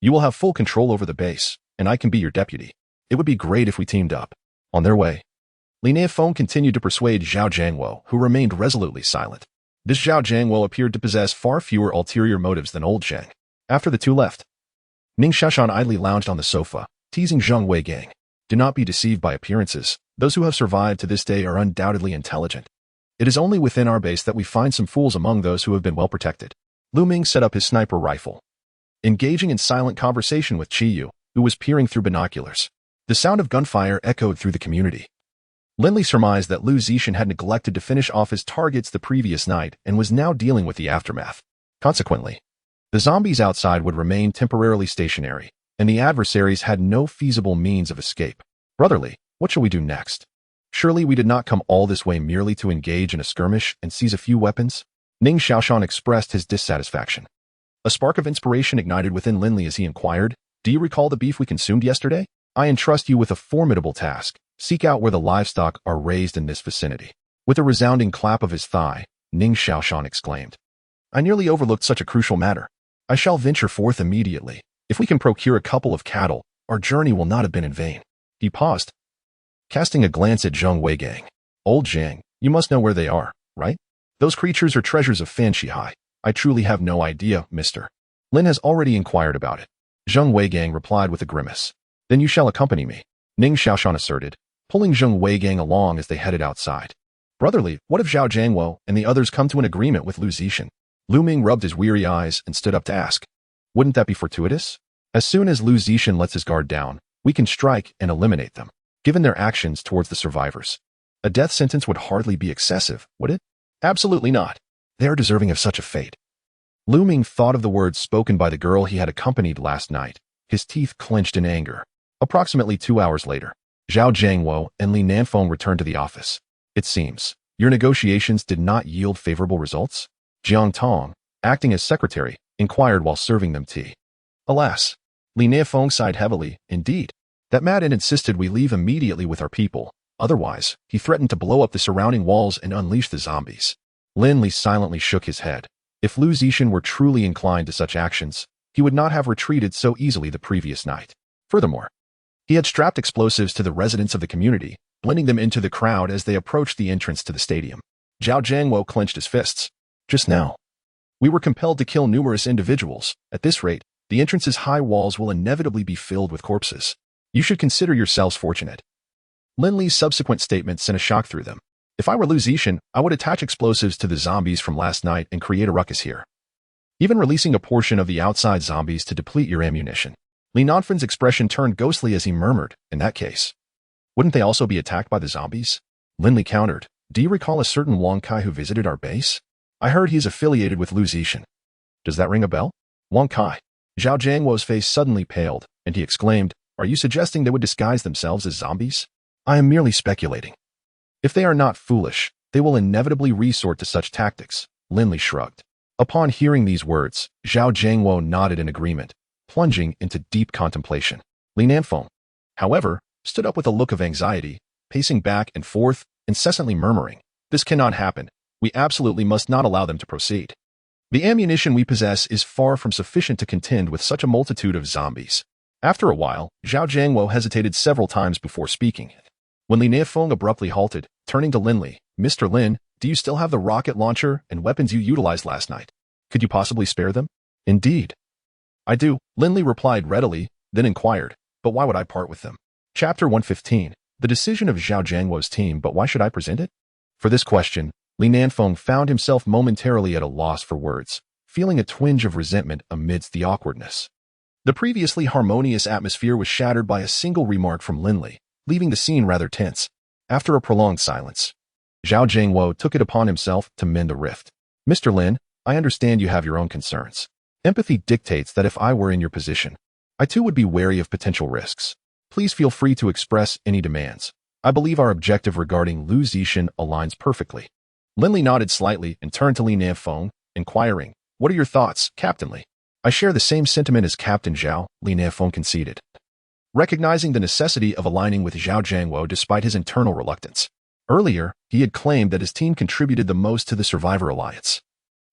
You will have full control over the base, and I can be your deputy. It would be great if we teamed up. On their way, Li Nanfeng continued to persuade Zhao Jiangwo, who remained resolutely silent. This Zhao Jiangwo appeared to possess far fewer ulterior motives than old Zhang. After the two left, Ning Xiaoshan idly lounged on the sofa, teasing Zheng Weigang. Do not be deceived by appearances. Those who have survived to this day are undoubtedly intelligent. It is only within our base that we find some fools among those who have been well protected. Lu Ming set up his sniper rifle, engaging in silent conversation with Qi Yu, who was peering through binoculars. The sound of gunfire echoed through the community. Lin Li surmised that Lu Zixin had neglected to finish off his targets the previous night and was now dealing with the aftermath. Consequently, the zombies outside would remain temporarily stationary, and the adversaries had no feasible means of escape. Brotherly, what shall we do next? Surely we did not come all this way merely to engage in a skirmish and seize a few weapons? Ning Xiaoshan expressed his dissatisfaction. A spark of inspiration ignited within Lin Li as he inquired, Do you recall the beef we consumed yesterday? I entrust you with a formidable task. Seek out where the livestock are raised in this vicinity. With a resounding clap of his thigh, Ning Xiaoshan exclaimed, I nearly overlooked such a crucial matter. I shall venture forth immediately. If we can procure a couple of cattle, our journey will not have been in vain. He paused, casting a glance at Zheng Weigang. Old Zhang, you must know where they are, right? Those creatures are treasures of Fan Shihai. I truly have no idea, mister. Lin has already inquired about it. Zheng Weigang replied with a grimace. Then you shall accompany me, Ning Xiaoshan asserted, pulling Zheng Weigang along as they headed outside. Brotherly, what if Zhao Jiangwo and the others come to an agreement with Lu Zixin? Lu Ming rubbed his weary eyes and stood up to ask. Wouldn't that be fortuitous? As soon as Lu Zixin lets his guard down, we can strike and eliminate them, given their actions towards the survivors. A death sentence would hardly be excessive, would it? Absolutely not. They are deserving of such a fate. Lu Ming thought of the words spoken by the girl he had accompanied last night. His teeth clenched in anger. Approximately 2 hours later, Zhao Jiangwo and Li Nanfeng returned to the office. It seems, your negotiations did not yield favorable results? Jiang Tong, acting as secretary, inquired while serving them tea. Alas, Li Nanfeng sighed heavily. Indeed, That Madden insisted we leave immediately with our people. Otherwise, he threatened to blow up the surrounding walls and unleash the zombies. Lin Li silently shook his head. If Lu Zixin were truly inclined to such actions, he would not have retreated so easily the previous night. Furthermore, he had strapped explosives to the residents of the community, blending them into the crowd as they approached the entrance to the stadium. Zhao Jiangwo clenched his fists. Just now, we were compelled to kill numerous individuals. At this rate, the entrance's high walls will inevitably be filled with corpses. You should consider yourselves fortunate. Lin Li's subsequent statement sent a shock through them. If I were Lu Zixin, I would attach explosives to the zombies from last night and create a ruckus here. Even releasing a portion of the outside zombies to deplete your ammunition. Li Nanfen's expression turned ghostly as he murmured, in that case, wouldn't they also be attacked by the zombies? Lin Li countered, do you recall a certain Wang Kai who visited our base? I heard he is affiliated with Lu Zixin. Does that ring a bell? Wang Kai. Zhao Jiangwo's face suddenly paled, and he exclaimed, are you suggesting they would disguise themselves as zombies? I am merely speculating. If they are not foolish, they will inevitably resort to such tactics. Lin Li shrugged. Upon hearing these words, Zhao Jiangwo nodded in agreement, plunging into deep contemplation. Li Nanfeng, however, stood up with a look of anxiety, pacing back and forth, incessantly murmuring, this cannot happen. We absolutely must not allow them to proceed. The ammunition we possess is far from sufficient to contend with such a multitude of zombies. After a while, Zhao Jiangwo hesitated several times before speaking. When Li Nanfeng abruptly halted, turning to Lin Li, Mr. Lin, do you still have the rocket launcher and weapons you utilized last night? Could you possibly spare them? Indeed. I do, Lin Li replied readily, then inquired, but why would I part with them? Chapter 115. The decision of Zhao Jiangwo's team, but why should I present it? For this question, Li Nanfeng found himself momentarily at a loss for words, feeling a twinge of resentment amidst the awkwardness. The previously harmonious atmosphere was shattered by a single remark from Lin Li, leaving the scene rather tense. After a prolonged silence, Zhao Jiangwo took it upon himself to mend the rift. Mr. Lin, I understand you have your own concerns. Empathy dictates that if I were in your position, I too would be wary of potential risks. Please feel free to express any demands. I believe our objective regarding Lu Zixin aligns perfectly. Lin Li nodded slightly and turned to Li Nanfeng, inquiring, what are your thoughts, Captain Li? I share the same sentiment as Captain Zhao, Li Nanfeng conceded, recognizing the necessity of aligning with Zhao Jiangwo despite his internal reluctance. Earlier, he had claimed that his team contributed the most to the Survivor Alliance.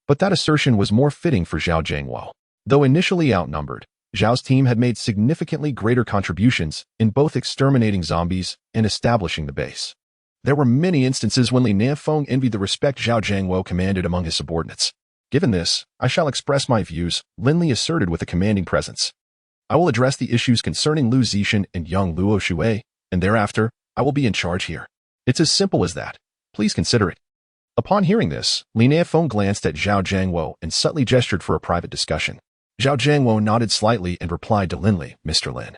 But that assertion was more fitting for Zhao Jiangwo. Though initially outnumbered, Zhao's team had made significantly greater contributions in both exterminating zombies and establishing the base. There were many instances when Li Nanfeng envied the respect Zhao Jiangwo commanded among his subordinates. Given this, I shall express my views, Lin Li asserted with a commanding presence. I will address the issues concerning Lu Zixin and young Luo Shui, and thereafter, I will be in charge here. It's as simple as that. Please consider it. Upon hearing this, Li Nanfeng glanced at Zhao Jiangwo and subtly gestured for a private discussion. Zhao Jiangwo nodded slightly and replied to Lin Li, Mr. Lin.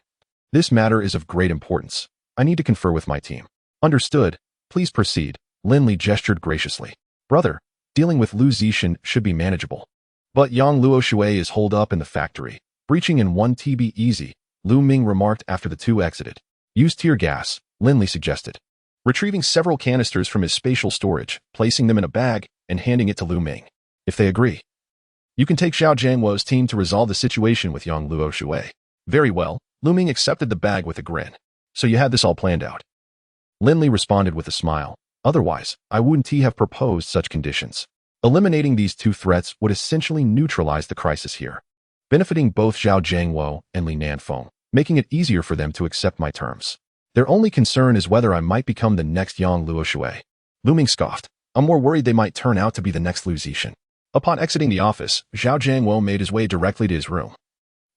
This matter is of great importance. I need to confer with my team. Understood. Please proceed. Lin Li gestured graciously. Brother, dealing with Lu Zixin should be manageable. But young Luo Shui is holed up in the factory, breaching in 1 TB easy, Lu Ming remarked after the two exited. Use tear gas, Lin Li suggested. Retrieving several canisters from his spatial storage, placing them in a bag, and handing it to Lu Ming. If they agree, you can take Zhao Jiangwo's team to resolve the situation with young Luo Shui. Very well, Lu Ming accepted the bag with a grin. So you had this all planned out. Lin Li responded with a smile. Otherwise, I wouldn't have proposed such conditions. Eliminating these two threats would essentially neutralize the crisis here, benefiting both Zhao Jiangwo and Li Nanfeng, making it easier for them to accept my terms. Their only concern is whether I might become the next young Luo Shui. Lu Ming scoffed. I'm more worried they might turn out to be the next Lu Zixin. Upon exiting the office, Zhao Jiangwo made his way directly to his room,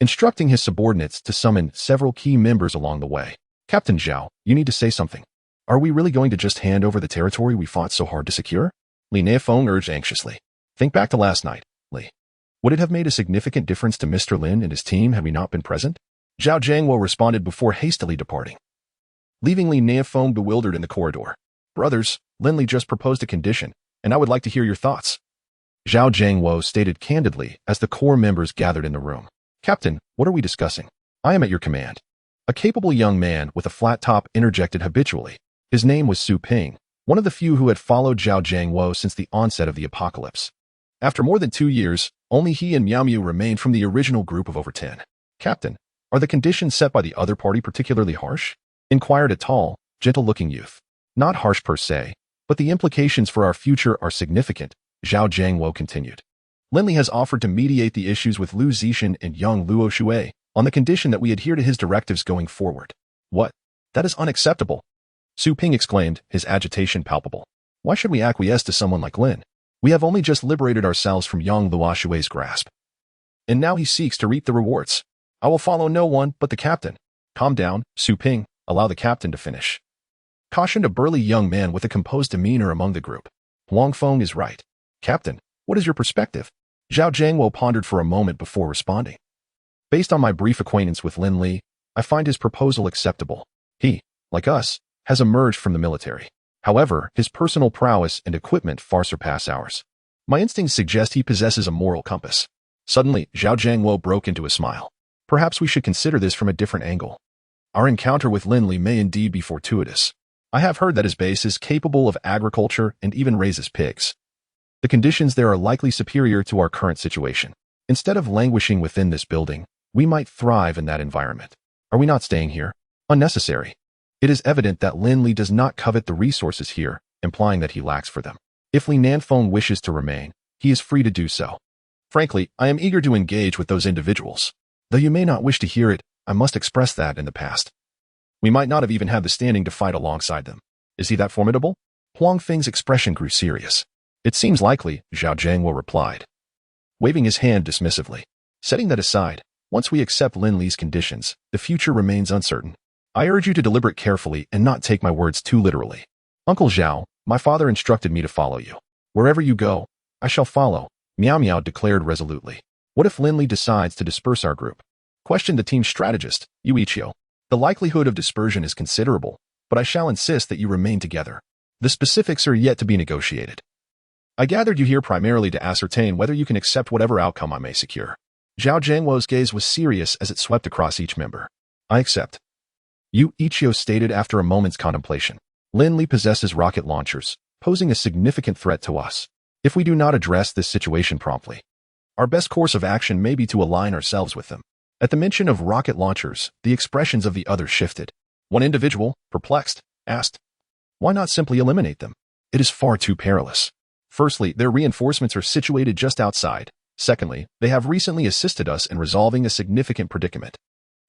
instructing his subordinates to summon several key members along the way. Captain Zhao, you need to say something. Are we really going to just hand over the territory we fought so hard to secure? Li Nanfeng urged anxiously. Think back to last night, Li. Would it have made a significant difference to Mr. Lin and his team had we not been present? Zhao Jiangwo responded before hastily departing, leaving Li Nanfeng bewildered in the corridor. Brothers, Lin Li just proposed a condition, and I would like to hear your thoughts. Zhao Jiangwo stated candidly as the core members gathered in the room. Captain, what are we discussing? I am at your command. A capable young man with a flat top interjected habitually. His name was Su Ping, one of the few who had followed Zhao Jiangwo since the onset of the apocalypse. After more than 2 years, only he and Miao Miu remained from the original group of over 10. Captain, Are the conditions set by the other party particularly harsh? Inquired a tall, gentle-looking youth. Not harsh per se, but the implications for our future are significant, Zhao Jiangwo continued. Lin Li has offered to mediate the issues with Lu Zixin and young Luo Shui on the condition that we adhere to his directives going forward. What? That is unacceptable, Su Ping exclaimed, his agitation palpable. Why should we acquiesce to someone like Lin? We have only just liberated ourselves from young Luo Shui's grasp. And now he seeks to reap the rewards. I will follow no one but the captain. Calm down, Su Ping, allow the captain to finish. Cautioned a burly young man with a composed demeanor among the group. Huang Feng is right. Captain, what is your perspective? Zhao Jiangwo pondered for a moment before responding. Based on my brief acquaintance with Lin Li, I find his proposal acceptable. He, like us, has emerged from the military. However, his personal prowess and equipment far surpass ours. My instincts suggest he possesses a moral compass. Suddenly, Zhao Jiangwo broke into a smile. Perhaps we should consider this from a different angle. Our encounter with Lin Li may indeed be fortuitous. I have heard that his base is capable of agriculture and even raises pigs. The conditions there are likely superior to our current situation. Instead of languishing within this building, we might thrive in that environment. Are we not staying here? Unnecessary. It is evident that Lin Li does not covet the resources here, implying that he lacks for them. If Li Nanfeng wishes to remain, he is free to do so. Frankly, I am eager to engage with those individuals. Though you may not wish to hear it, I must express that in the past. We might not have even had the standing to fight alongside them. Is he that formidable? Huang Feng's expression grew serious. It seems likely, Zhao Jiangwo replied, waving his hand dismissively. Setting that aside, once we accept Lin Li's conditions, the future remains uncertain. I urge you to deliberate carefully and not take my words too literally. Uncle Zhao, my father instructed me to follow you. Wherever you go, I shall follow, Miao Miao declared resolutely. What if Lin Li decides to disperse our group? Questioned the team strategist, Yu Ichio. The likelihood of dispersion is considerable, but I shall insist that you remain together. The specifics are yet to be negotiated. I gathered you here primarily to ascertain whether you can accept whatever outcome I may secure. Zhao Jiangwo's gaze was serious as it swept across each member. I accept. Yu Ichio stated after a moment's contemplation. Lin Li possesses rocket launchers, posing a significant threat to us. If we do not address this situation promptly, our best course of action may be to align ourselves with them. At the mention of rocket launchers, the expressions of the others shifted. One individual, perplexed, asked, why not simply eliminate them? It is far too perilous. Firstly, their reinforcements are situated just outside. Secondly, they have recently assisted us in resolving a significant predicament.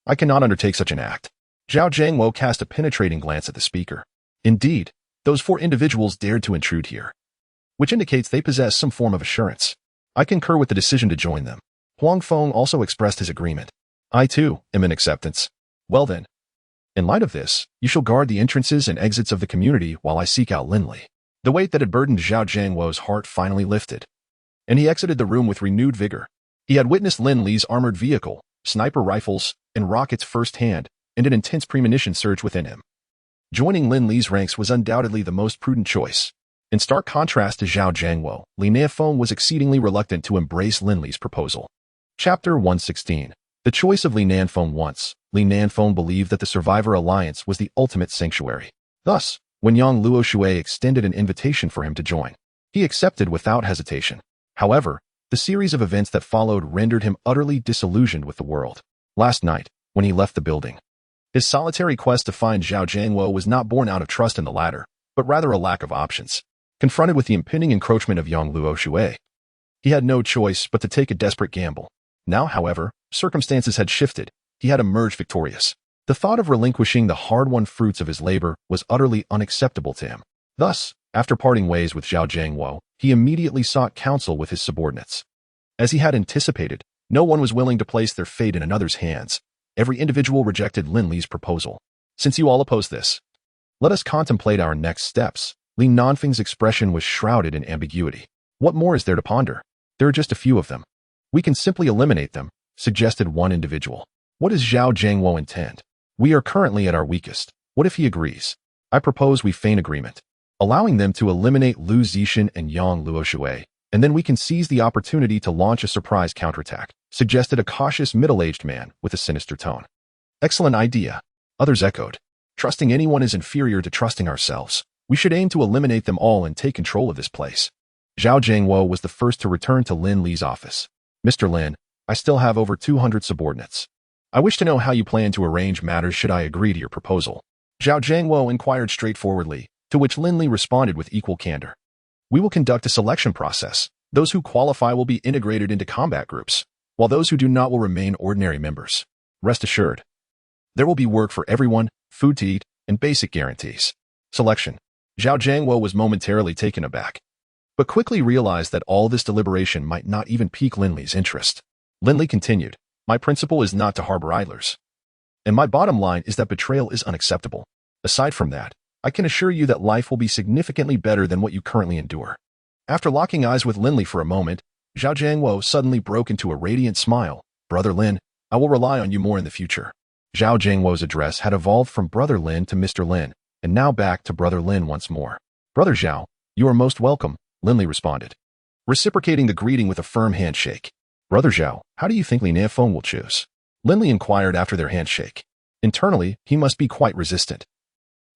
I cannot undertake such an act. Zhao Jiangwo cast a penetrating glance at the speaker. Indeed, those 4 individuals dared to intrude here, which indicates they possess some form of assurance. I concur with the decision to join them. Huang Feng also expressed his agreement. I too am in acceptance. Well then, in light of this, you shall guard the entrances and exits of the community while I seek out Lin Li. The weight that had burdened Zhao Jiangwo's heart finally lifted, and he exited the room with renewed vigor. He had witnessed Lin Li's armored vehicle, sniper rifles, and rockets firsthand, and an intense premonition surged within him. Joining Lin Li's ranks was undoubtedly the most prudent choice. In stark contrast to Zhao Jiangwo, Li Nanfeng was exceedingly reluctant to embrace Lin Li's proposal. Chapter 116. The choice of Li Nanfeng. Once, Li Nanfeng believed that the Survivor Alliance was the ultimate sanctuary. Thus, when young Luo Shui extended an invitation for him to join, he accepted without hesitation. However, the series of events that followed rendered him utterly disillusioned with the world. Last night, when he left the building, his solitary quest to find Zhao Jiangwo was not born out of trust in the latter, but rather a lack of options. Confronted with the impending encroachment of young Luo Shui, he had no choice but to take a desperate gamble. Now, however, circumstances had shifted. He had emerged victorious. The thought of relinquishing the hard-won fruits of his labor was utterly unacceptable to him. Thus, after parting ways with Zhao Jiangwo, he immediately sought counsel with his subordinates. As he had anticipated, no one was willing to place their fate in another's hands. Every individual rejected Lin Li's proposal. Since you all oppose this, let us contemplate our next steps. Li Nanfeng's expression was shrouded in ambiguity. What more is there to ponder? There are just a few of them. We can simply eliminate them, suggested one individual. What does Zhao Jiangwo intend? We are currently at our weakest. What if he agrees? I propose we feign agreement, allowing them to eliminate Lu Zixin and Yang Luo Shui, and then we can seize the opportunity to launch a surprise counterattack, suggested a cautious middle-aged man with a sinister tone. Excellent idea, others echoed. Trusting anyone is inferior to trusting ourselves. We should aim to eliminate them all and take control of this place. Zhao Jiangwo was the first to return to Lin Li's office. Mr. Lin, I still have over 200 subordinates. I wish to know how you plan to arrange matters should I agree to your proposal. Zhao Jiangwo inquired straightforwardly, to which Lin Li responded with equal candor. We will conduct a selection process. Those who qualify will be integrated into combat groups, while those who do not will remain ordinary members. Rest assured, there will be work for everyone, food to eat, and basic guarantees. Selection. Zhao Jiangwo was momentarily taken aback, but quickly realized that all this deliberation might not even pique Lin Li's interest. Lin Li continued, my principle is not to harbor idlers, and my bottom line is that betrayal is unacceptable. Aside from that, I can assure you that life will be significantly better than what you currently endure. After locking eyes with Lin Li for a moment, Zhao Jiangwo suddenly broke into a radiant smile. Brother Lin, I will rely on you more in the future. Zhao Jiangwo's address had evolved from Brother Lin to Mr. Lin, and now back to Brother Lin once more. Brother Zhao, you are most welcome, Lin Li responded, reciprocating the greeting with a firm handshake. Brother Zhao, how do you think Lin Feng will choose? Lin Li inquired after their handshake. Internally, he must be quite resistant,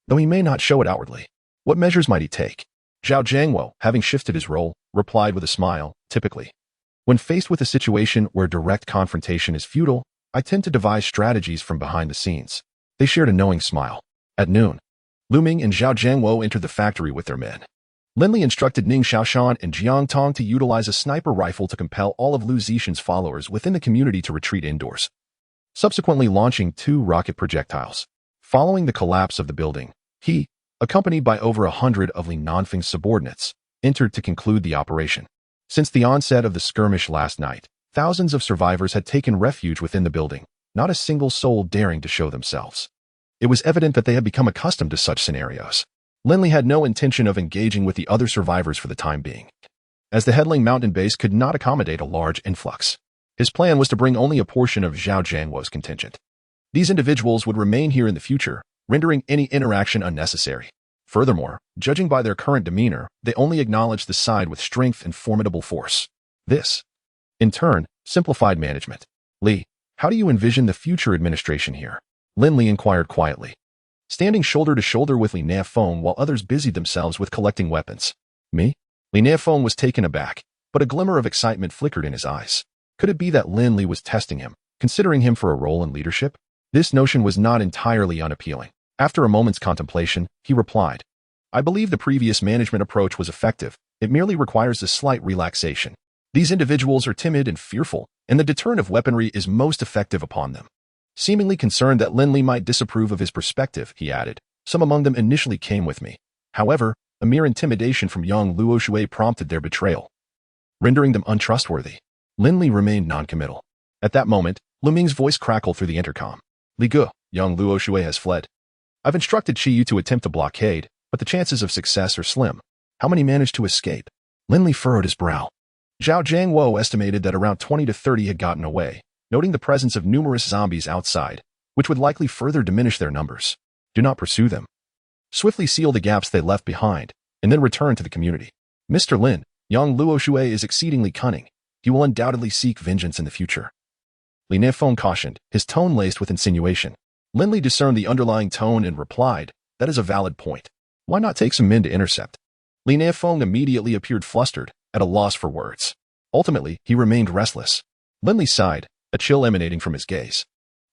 though he may not show it outwardly. What measures might he take? Zhao Jiangwo, having shifted his role, replied with a smile, typically. When faced with a situation where direct confrontation is futile, I tend to devise strategies from behind the scenes. They shared a knowing smile. At noon, Lu Ming and Zhao Jiangwo entered the factory with their men. Lin Li instructed Ning Xiaoshan and Jiang Tong to utilize a sniper rifle to compel all of Lu Zixin's followers within the community to retreat indoors, subsequently launching 2 rocket projectiles. Following the collapse of the building, he, accompanied by over 100 of Lin Nanfeng's subordinates, entered to conclude the operation. Since the onset of the skirmish last night, thousands of survivors had taken refuge within the building, not a single soul daring to show themselves. It was evident that they had become accustomed to such scenarios. Lin Li had no intention of engaging with the other survivors for the time being, as the Headling Mountain base could not accommodate a large influx. His plan was to bring only a portion of Zhao Jiangwo's contingent. These individuals would remain here in the future, rendering any interaction unnecessary. Furthermore, judging by their current demeanor, they only acknowledged the side with strength and formidable force. This, in turn, simplified management. Li, how do you envision the future administration here? Lin Li inquired quietly, standing shoulder to shoulder with Li Nafeng while others busied themselves with collecting weapons. Me? Li Nafeng was taken aback, but a glimmer of excitement flickered in his eyes. Could it be that Lin Li was testing him, considering him for a role in leadership? This notion was not entirely unappealing. After a moment's contemplation, he replied, I believe the previous management approach was effective. It merely requires a slight relaxation. These individuals are timid and fearful, and the deterrent of weaponry is most effective upon them. Seemingly concerned that Lin Li might disapprove of his perspective, he added, some among them initially came with me. However, a mere intimidation from young Luo Shui prompted their betrayal, rendering them untrustworthy. Lin Li remained noncommittal. At that moment, Lu Ming's voice crackled through the intercom. Li Ge, young Luo Shui has fled. I've instructed Qi Yu to attempt the blockade, but the chances of success are slim. How many managed to escape? Lin Li furrowed his brow. Zhao Jiangwo estimated that around 20 to 30 had gotten away, noting the presence of numerous zombies outside, which would likely further diminish their numbers. Do not pursue them. Swiftly seal the gaps they left behind, and then return to the community. Mr. Lin, young Luo Shui is exceedingly cunning. He will undoubtedly seek vengeance in the future. Li Nafeng cautioned, his tone laced with insinuation. Lin Li discerned the underlying tone and replied, that is a valid point. Why not take some men to intercept? Li Nafeng immediately appeared flustered, at a loss for words. Ultimately, he remained restless. Lin Li sighed, a chill emanating from his gaze.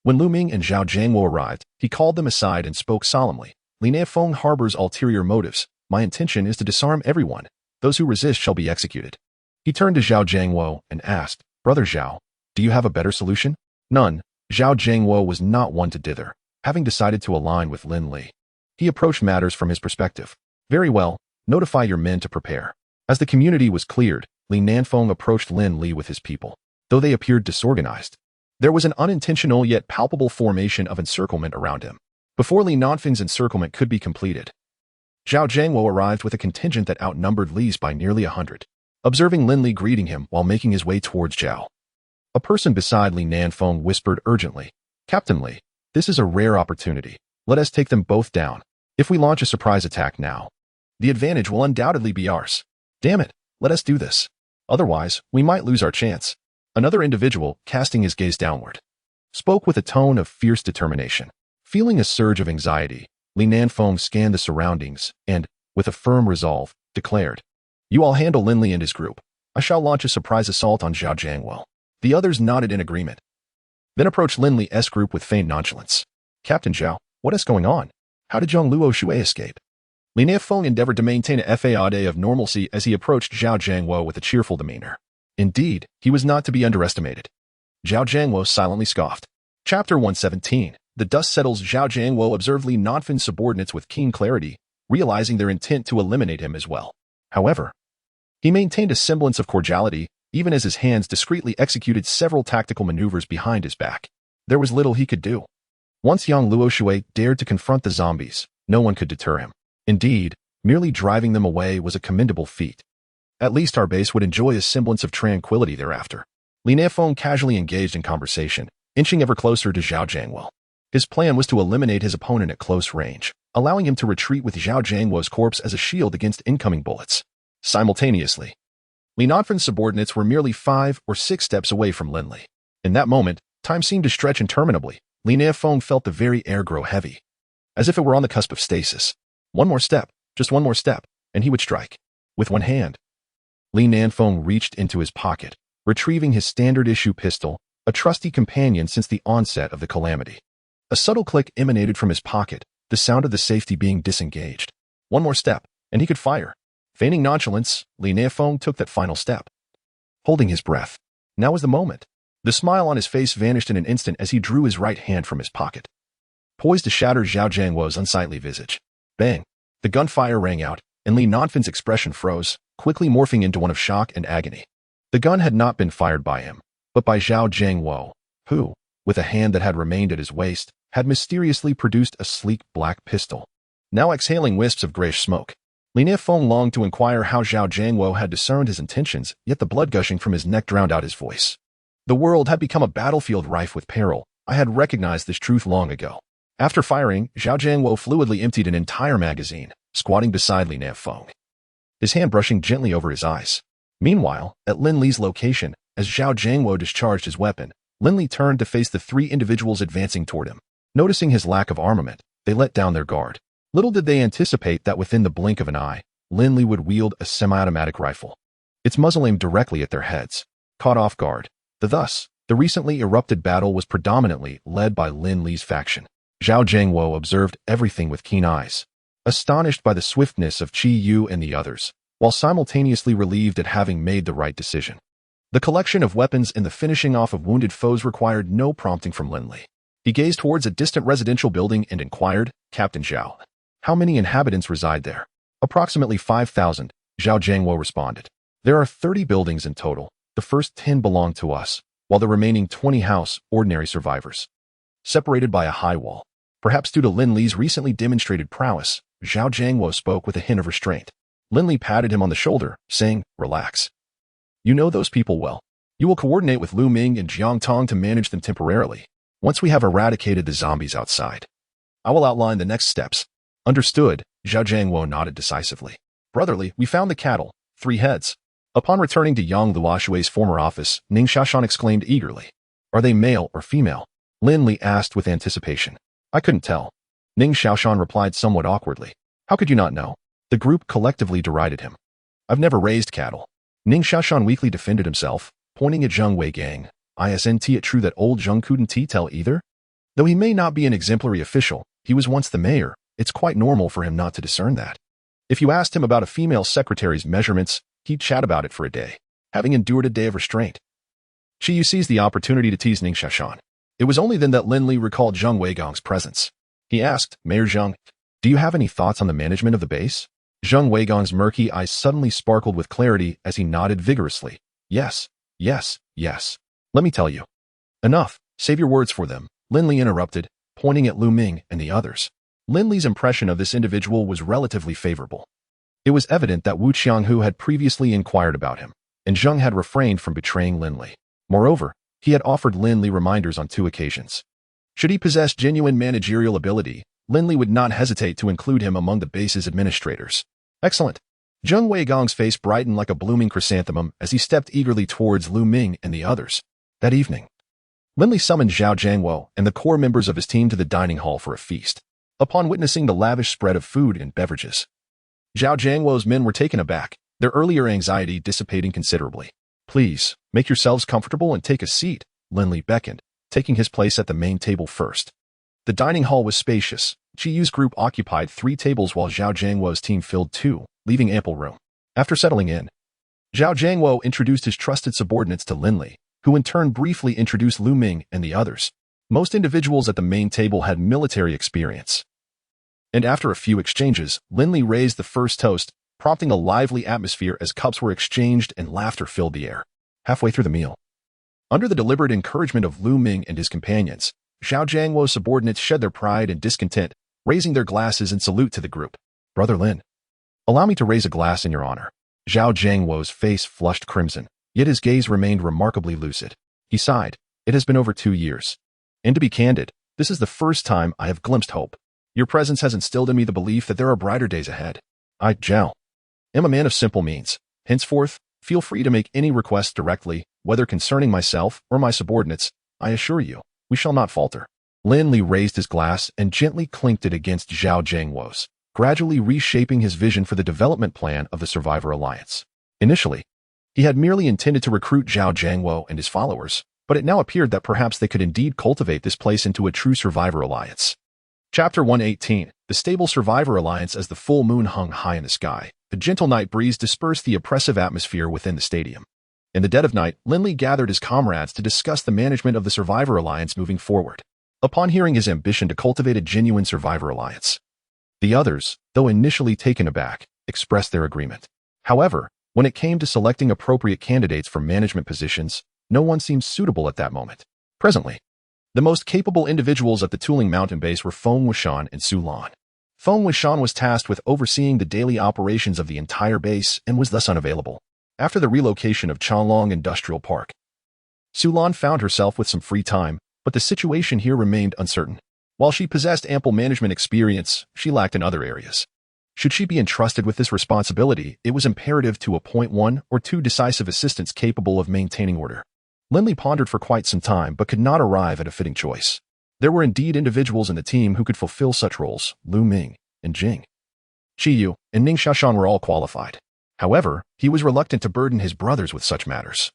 When Lu Ming and Zhao Jiangwo arrived, he called them aside and spoke solemnly. Li Nafeng harbors ulterior motives. My intention is to disarm everyone. Those who resist shall be executed. He turned to Zhao Jiangwo and asked, Brother Zhao, do you have a better solution? None. Zhao Jiangwo was not one to dither, having decided to align with Lin Li. He approached matters from his perspective. Very well, notify your men to prepare. As the community was cleared, Li Nanfeng approached Lin Li with his people. Though they appeared disorganized, there was an unintentional yet palpable formation of encirclement around him. Before Li Nanfeng's encirclement could be completed, Zhao Jiangwo arrived with a contingent that outnumbered Li's by nearly 100. Observing Lin Li greeting him while making his way towards Zhao, a person beside Li Nanfeng whispered urgently, Captain Li, this is a rare opportunity. Let us take them both down. If we launch a surprise attack now, the advantage will undoubtedly be ours. Damn it, let us do this. Otherwise, we might lose our chance. Another individual, casting his gaze downward, spoke with a tone of fierce determination. Feeling a surge of anxiety, Li Nanfeng scanned the surroundings and, with a firm resolve, declared, You all handle Lin Li and his group. I shall launch a surprise assault on Zhao Jiangwo. The others nodded in agreement. then approached Lin Li's group with feigned nonchalance. Captain Zhao, what is going on? How did Zhang Luo Shui escape? Lin Feng endeavored to maintain a facade of normalcy as he approached Zhao Jiangwo with a cheerful demeanor. Indeed, he was not to be underestimated. Zhao Jiangwo silently scoffed. Chapter 117. The dust settles. Zhao Jiangwo observed Li Nanfan's subordinates with keen clarity, realizing their intent to eliminate him as well. However, he maintained a semblance of cordiality, even as his hands discreetly executed several tactical maneuvers behind his back. There was little he could do. Once Yang Luo Shui dared to confront the zombies, no one could deter him. Indeed, merely driving them away was a commendable feat. At least our base would enjoy a semblance of tranquility thereafter. Li Nefeng casually engaged in conversation, inching ever closer to Zhao Jiangwo. His plan was to eliminate his opponent at close range, allowing him to retreat with Zhao Jiangwo's corpse as a shield against incoming bullets. Simultaneously, Li Nanfan's subordinates were merely 5 or 6 steps away from Lin Li. In that moment, time seemed to stretch interminably. Li Nefeng felt the very air grow heavy, as if it were on the cusp of stasis. One more step, just one more step, and he would strike. With one hand, Li Nanfeng reached into his pocket, retrieving his standard-issue pistol, a trusty companion since the onset of the calamity. A subtle click emanated from his pocket, the sound of the safety being disengaged. One more step, and he could fire. Feigning nonchalance, Li Nefeng took that final step. Holding his breath. Now was the moment. The smile on his face vanished in an instant as he drew his right hand from his pocket, poised to shatter Zhao Jiangwo's unsightly visage. Bang! The gunfire rang out, and Li Nanfan's expression froze, quickly morphing into one of shock and agony. The gun had not been fired by him, but by Zhao Jiangwo, who, with a hand that had remained at his waist, had mysteriously produced a sleek black pistol, now exhaling wisps of grayish smoke. Li Nefeng longed to inquire how Zhao Jiangwo had discerned his intentions, yet the blood gushing from his neck drowned out his voice. The world had become a battlefield rife with peril. I had recognized this truth long ago. After firing, Zhao Jiangwo fluidly emptied an entire magazine, squatting beside Li Nefeng, his hand brushing gently over his eyes. Meanwhile, at Lin Li's location, as Zhao Jiangwo discharged his weapon, Lin Li turned to face the 3 individuals advancing toward him. Noticing his lack of armament, they let down their guard. Little did they anticipate that within the blink of an eye, Lin Li would wield a semi-automatic rifle, its muzzle aimed directly at their heads. Caught off guard, the recently erupted battle was predominantly led by Lin Li's faction. Zhao Jiangwo observed everything with keen eyes, astonished by the swiftness of Qi Yu and the others, while simultaneously relieved at having made the right decision. The collection of weapons and the finishing off of wounded foes required no prompting from Lin Li. He gazed towards a distant residential building and inquired, Captain Zhao, how many inhabitants reside there? Approximately 5,000, Zhao Jiangwo responded. There are 30 buildings in total. The first 10 belong to us, while the remaining 20 house ordinary survivors, separated by a high wall. Perhaps due to Lin Li's recently demonstrated prowess, Zhao Jiangwo spoke with a hint of restraint. Lin Li patted him on the shoulder, saying, relax. You know those people well. You will coordinate with Lu Ming and Jiang Tong to manage them temporarily. Once we have eradicated the zombies outside, I will outline the next steps. Understood, Zhao Jiangwo nodded decisively. Brotherly, we found the cattle, 3 heads. Upon returning to Yang Luoshui's former office, Ning Xiaoshan exclaimed eagerly, are they male or female? Lin Li asked with anticipation. I couldn't tell. Ning Xiaoshan replied somewhat awkwardly. How could you not know? The group collectively derided him. I've never raised cattle. Ning Xiaoshan weakly defended himself, pointing at Zheng Weigang. Isn't it true that old Zheng couldn't tell either? Though he may not be an exemplary official, he was once the mayor. It's quite normal for him not to discern that. If you asked him about a female secretary's measurements, he'd chat about it for a day, having endured a day of restraint. Yu seized the opportunity to tease Ning Xiaoshan. It was only then that Lin Li recalled Zheng Weigang's presence. He asked, Mayor Zheng, do you have any thoughts on the management of the base? Zheng Weigang's murky eyes suddenly sparkled with clarity as he nodded vigorously. Yes, yes, yes. Let me tell you. Enough, save your words for them, Lin Li interrupted, pointing at Lu Ming and the others. Lin Li's impression of this individual was relatively favorable. It was evident that Wu Qianghu had previously inquired about him, and Zheng had refrained from betraying Lin Li. Moreover, he had offered Lin Li reminders on 2 occasions. Should he possess genuine managerial ability, Lin Li would not hesitate to include him among the base's administrators. Excellent. Zheng Weigang's face brightened like a blooming chrysanthemum as he stepped eagerly towards Lu Ming and the others. That evening, Lin Li summoned Zhao Jiangwo and the core members of his team to the dining hall for a feast. Upon witnessing the lavish spread of food and beverages, Zhao Jiangwo's men were taken aback, their earlier anxiety dissipating considerably. Please, make yourselves comfortable and take a seat, Lin Li beckoned, taking his place at the main table first. The dining hall was spacious. Qiyu's group occupied 3 tables while Zhao Jiangwo's team filled 2, leaving ample room. After settling in, Zhao Jiangwo introduced his trusted subordinates to Lin Li, who in turn briefly introduced Lu Ming and the others. Most individuals at the main table had military experience. And after a few exchanges, Lin Li raised the first toast, prompting a lively atmosphere as cups were exchanged and laughter filled the air. Halfway through the meal, under the deliberate encouragement of Lu Ming and his companions, Zhao Jiangwo's subordinates shed their pride and discontent, raising their glasses in salute to the group. Brother Lin, allow me to raise a glass in your honor. Zhao Jiangwo's face flushed crimson, yet his gaze remained remarkably lucid. He sighed. It has been over 2 years. And to be candid, this is the first time I have glimpsed hope. Your presence has instilled in me the belief that there are brighter days ahead. I, Zhao, am a man of simple means. Henceforth, feel free to make any requests directly, whether concerning myself or my subordinates. I assure you, we shall not falter. Lin Li raised his glass and gently clinked it against Zhao Jiangwo's, gradually reshaping his vision for the development plan of the Survivor Alliance. Initially, he had merely intended to recruit Zhao Jiangwo and his followers, but it now appeared that perhaps they could indeed cultivate this place into a true Survivor Alliance. Chapter 118, The Stable Survivor Alliance. As the full moon hung high in the sky, a gentle night breeze dispersed the oppressive atmosphere within the stadium. In the dead of night, Lin Li gathered his comrades to discuss the management of the Survivor Alliance moving forward. Upon hearing his ambition to cultivate a genuine Survivor Alliance, the others, though initially taken aback, expressed their agreement. However, when it came to selecting appropriate candidates for management positions, no one seemed suitable at that moment. Presently, the most capable individuals at the Tuling Mountain base were Feng Wuxian and Su Lan. Feng Wuxian was tasked with overseeing the daily operations of the entire base and was thus unavailable. After the relocation of Changlong Industrial Park, Su Lan found herself with some free time, but the situation here remained uncertain. While she possessed ample management experience, she lacked in other areas. Should she be entrusted with this responsibility, it was imperative to appoint 1 or 2 decisive assistants capable of maintaining order. Lin Li pondered for quite some time but could not arrive at a fitting choice. There were indeed individuals in the team who could fulfill such roles. Lu Ming and Jing Qiyu and Ning Xiaoshan were all qualified. However, he was reluctant to burden his brothers with such matters,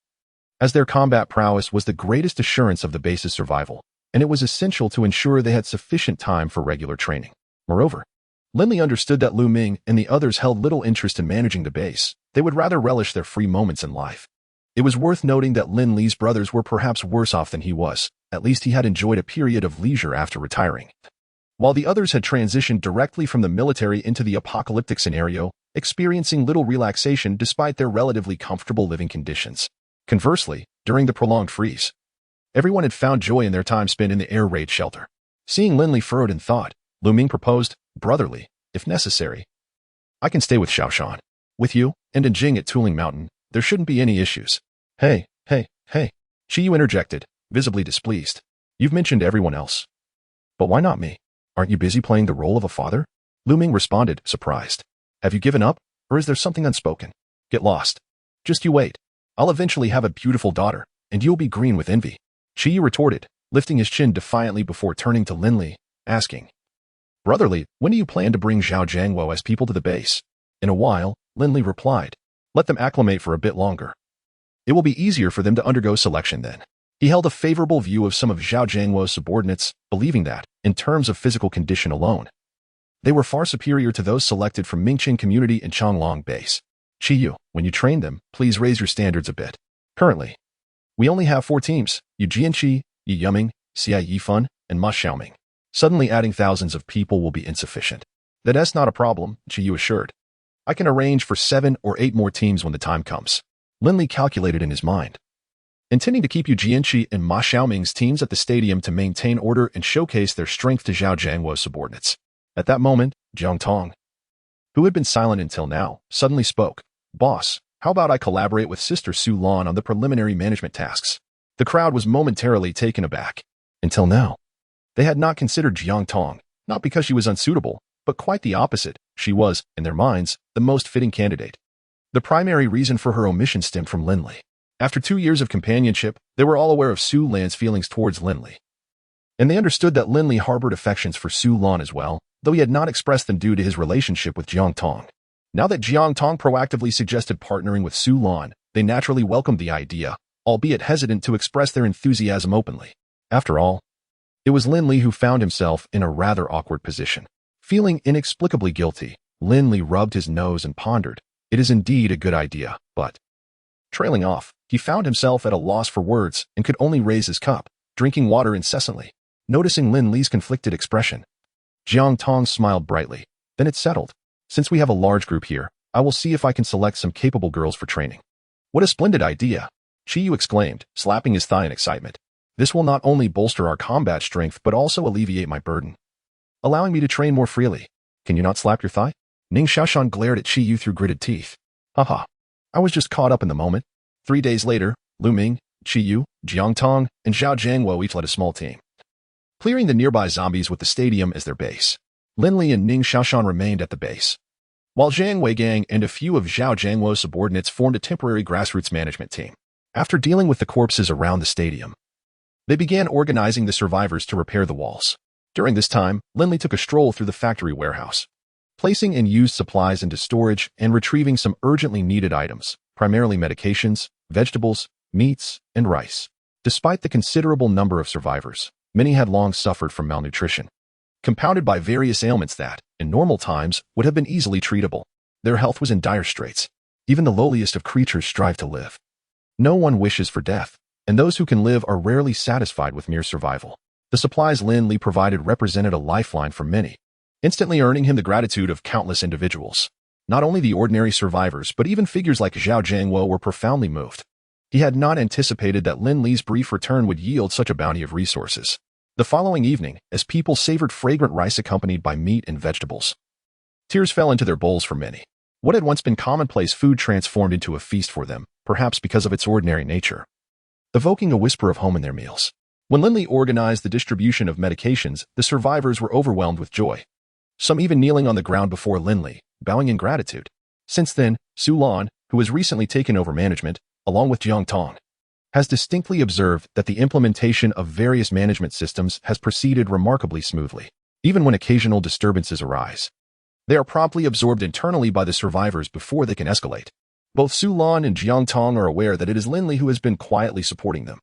as their combat prowess was the greatest assurance of the base's survival, and it was essential to ensure they had sufficient time for regular training. Moreover, Lin Li understood that Lu Ming and the others held little interest in managing the base. They would rather relish their free moments in life. It was worth noting that Lin Li's brothers were perhaps worse off than he was. At least he had enjoyed a period of leisure after retiring. While the others had transitioned directly from the military into the apocalyptic scenario, experiencing little relaxation despite their relatively comfortable living conditions. Conversely, during the prolonged freeze, everyone had found joy in their time spent in the air raid shelter. Seeing Lin Li furrowed in thought, Lu Ming proposed, brotherly, if necessary, I can stay with Xiaoshan. With you, and in Jing at Tuling Mountain, there shouldn't be any issues. Hey, Qiyu interjected, visibly displeased. You've mentioned everyone else. But why not me? Aren't you busy playing the role of a father? Lu Ming responded, surprised. Have you given up, or is there something unspoken? Get lost. Just you wait. I'll eventually have a beautiful daughter, and you'll be green with envy. Qiyu retorted, lifting his chin defiantly before turning to Lin Li, asking, Brotherly, when do you plan to bring Zhao Jiangwo as people to the base? In a while, Lin Li replied. Let them acclimate for a bit longer. It will be easier for them to undergo selection then. He held a favorable view of some of Zhao Jiangwo's subordinates, believing that, in terms of physical condition alone, they were far superior to those selected from Mingqing Community and Changlong Base. Qiyu, when you train them, please raise your standards a bit. Currently, we only have 4 teams, Yu Jianqi, Yi Yuming, Xia Yifan, and Ma Xiaoming. Suddenly adding thousands of people will be insufficient. That's not a problem, Qiyu assured. I can arrange for 7 or 8 more teams when the time comes. Lin Li calculated in his mind, intending to keep Yu Jianqi and Ma Xiaoming's teams at the stadium to maintain order and showcase their strength to Zhao Jiangwo's subordinates. At that moment, Jiang Tong, who had been silent until now, suddenly spoke. Boss, how about I collaborate with Sister Su Lan on the preliminary management tasks? The crowd was momentarily taken aback. Until now, they had not considered Jiang Tong, not because she was unsuitable, but quite the opposite. She was, in their minds, the most fitting candidate. The primary reason for her omission stemmed from Lin Li. After 2 years of companionship, they were all aware of Su Lan's feelings towards Lin Li. And they understood that Lin Li harbored affections for Su Lan as well, though he had not expressed them due to his relationship with Jiang Tong. Now that Jiang Tong proactively suggested partnering with Su Lan, they naturally welcomed the idea, albeit hesitant to express their enthusiasm openly. After all, it was Lin Li who found himself in a rather awkward position. Feeling inexplicably guilty, Lin Li rubbed his nose and pondered. It is indeed a good idea, but... Trailing off, he found himself at a loss for words and could only raise his cup, drinking water incessantly. Noticing Lin Li's conflicted expression, Jiang Tong smiled brightly. Then it settled. Since we have a large group here, I will see if I can select some capable girls for training. What a splendid idea! Chi Yu exclaimed, slapping his thigh in excitement. This will not only bolster our combat strength but also alleviate my burden, allowing me to train more freely. Can you not slap your thigh? Ning Xiaoshan glared at Chi Yu through gritted teeth. Haha. I was just caught up in the moment. 3 days later, Lu Ming, Chi Yu, Jiang Tong, and Zhao Jiangwo each led a small team, clearing the nearby zombies with the stadium as their base. Lin Li and Ning Xiaoshan remained at the base, while Zhang Weigang and a few of Zhao Jiangwo's subordinates formed a temporary grassroots management team. After dealing with the corpses around the stadium, they began organizing the survivors to repair the walls. During this time, Lin Li took a stroll through the factory warehouse, placing in used supplies into storage and retrieving some urgently needed items, primarily medications, vegetables, meats, and rice. Despite the considerable number of survivors, many had long suffered from malnutrition, compounded by various ailments that, in normal times, would have been easily treatable. Their health was in dire straits. Even the lowliest of creatures strive to live. No one wishes for death, and those who can live are rarely satisfied with mere survival. The supplies Lin Li provided represented a lifeline for many, instantly earning him the gratitude of countless individuals. Not only the ordinary survivors, but even figures like Zhao Jiangwo were profoundly moved. He had not anticipated that Lin Li's brief return would yield such a bounty of resources. The following evening, as people savored fragrant rice accompanied by meat and vegetables, tears fell into their bowls for many. What had once been commonplace food transformed into a feast for them, perhaps because of its ordinary nature, evoking a whisper of home in their meals. When Lin Li organized the distribution of medications, the survivors were overwhelmed with joy, some even kneeling on the ground before Lin Li, bowing in gratitude. Since then, Su Lan, who has recently taken over management, along with Jiang Tong, has distinctly observed that the implementation of various management systems has proceeded remarkably smoothly. Even when occasional disturbances arise, they are promptly absorbed internally by the survivors before they can escalate. Both Su Lan and Jiang Tong are aware that it is Lin Li who has been quietly supporting them,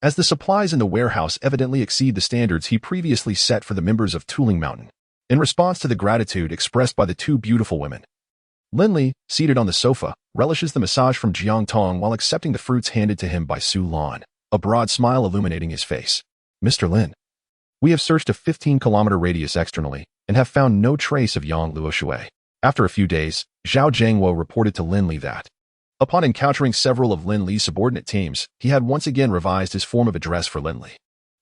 as the supplies in the warehouse evidently exceed the standards he previously set for the members of Tuling Mountain. In response to the gratitude expressed by the two beautiful women, Lin Li, seated on the sofa, relishes the massage from Jiang Tong while accepting the fruits handed to him by Su Lan, a broad smile illuminating his face. Mr. Lin, we have searched a 15-kilometer radius externally and have found no trace of Yang Luoshui. After a few days, Zhao Jiangwo reported to Lin Li that, upon encountering several of Lin Li's subordinate teams, he had once again revised his form of address for Lin Li.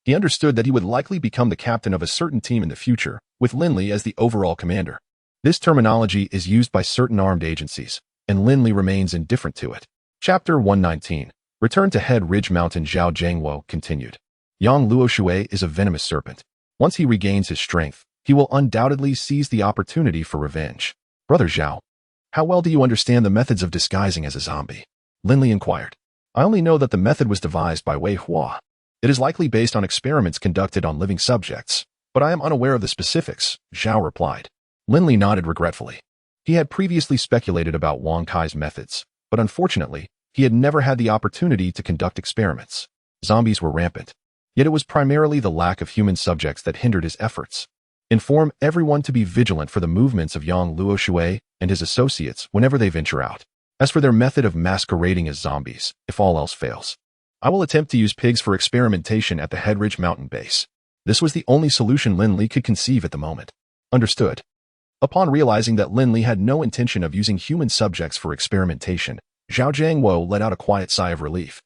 He understood that he would likely become the captain of a certain team in the future, with Lin Li as the overall commander. This terminology is used by certain armed agencies, and Lin Li remains indifferent to it. Chapter 119. Return to Head Ridge Mountain. Zhao Jiangwo continued. Yang Luoshui is a venomous serpent. Once he regains his strength, he will undoubtedly seize the opportunity for revenge. Brother Zhao, how well do you understand the methods of disguising as a zombie? Lin Li inquired. I only know that the method was devised by Wei Hua. It is likely based on experiments conducted on living subjects, but I am unaware of the specifics, Zhao replied. Lin Li nodded regretfully. He had previously speculated about Wang Kai's methods, but unfortunately, he had never had the opportunity to conduct experiments. Zombies were rampant, yet it was primarily the lack of human subjects that hindered his efforts. Inform everyone to be vigilant for the movements of Yang Luoshui and his associates whenever they venture out. As for their method of masquerading as zombies, if all else fails, I will attempt to use pigs for experimentation at the Headridge Mountain base. This was the only solution Lin Li could conceive at the moment. Understood. Upon realizing that Lin Li had no intention of using human subjects for experimentation, Zhao Jiangwo let out a quiet sigh of relief.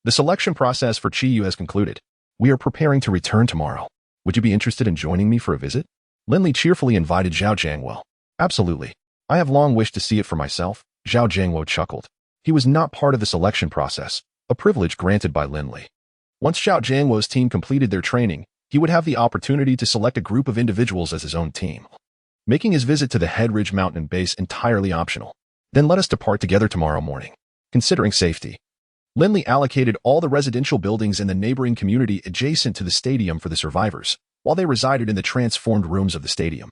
The selection process for Chi Yu has concluded. We are preparing to return tomorrow. Would you be interested in joining me for a visit? Lin Li cheerfully invited Zhao Jiangwo. Absolutely. I have long wished to see it for myself, Zhao Jiangwo chuckled. He was not part of the selection process, a privilege granted by Lin Li. Once Zhao Jiangwo's team completed their training, he would have the opportunity to select a group of individuals as his own team, making his visit to the Headridge Mountain base entirely optional. Then let us depart together tomorrow morning. Considering safety, Lin Li allocated all the residential buildings in the neighboring community adjacent to the stadium for the survivors, while they resided in the transformed rooms of the stadium.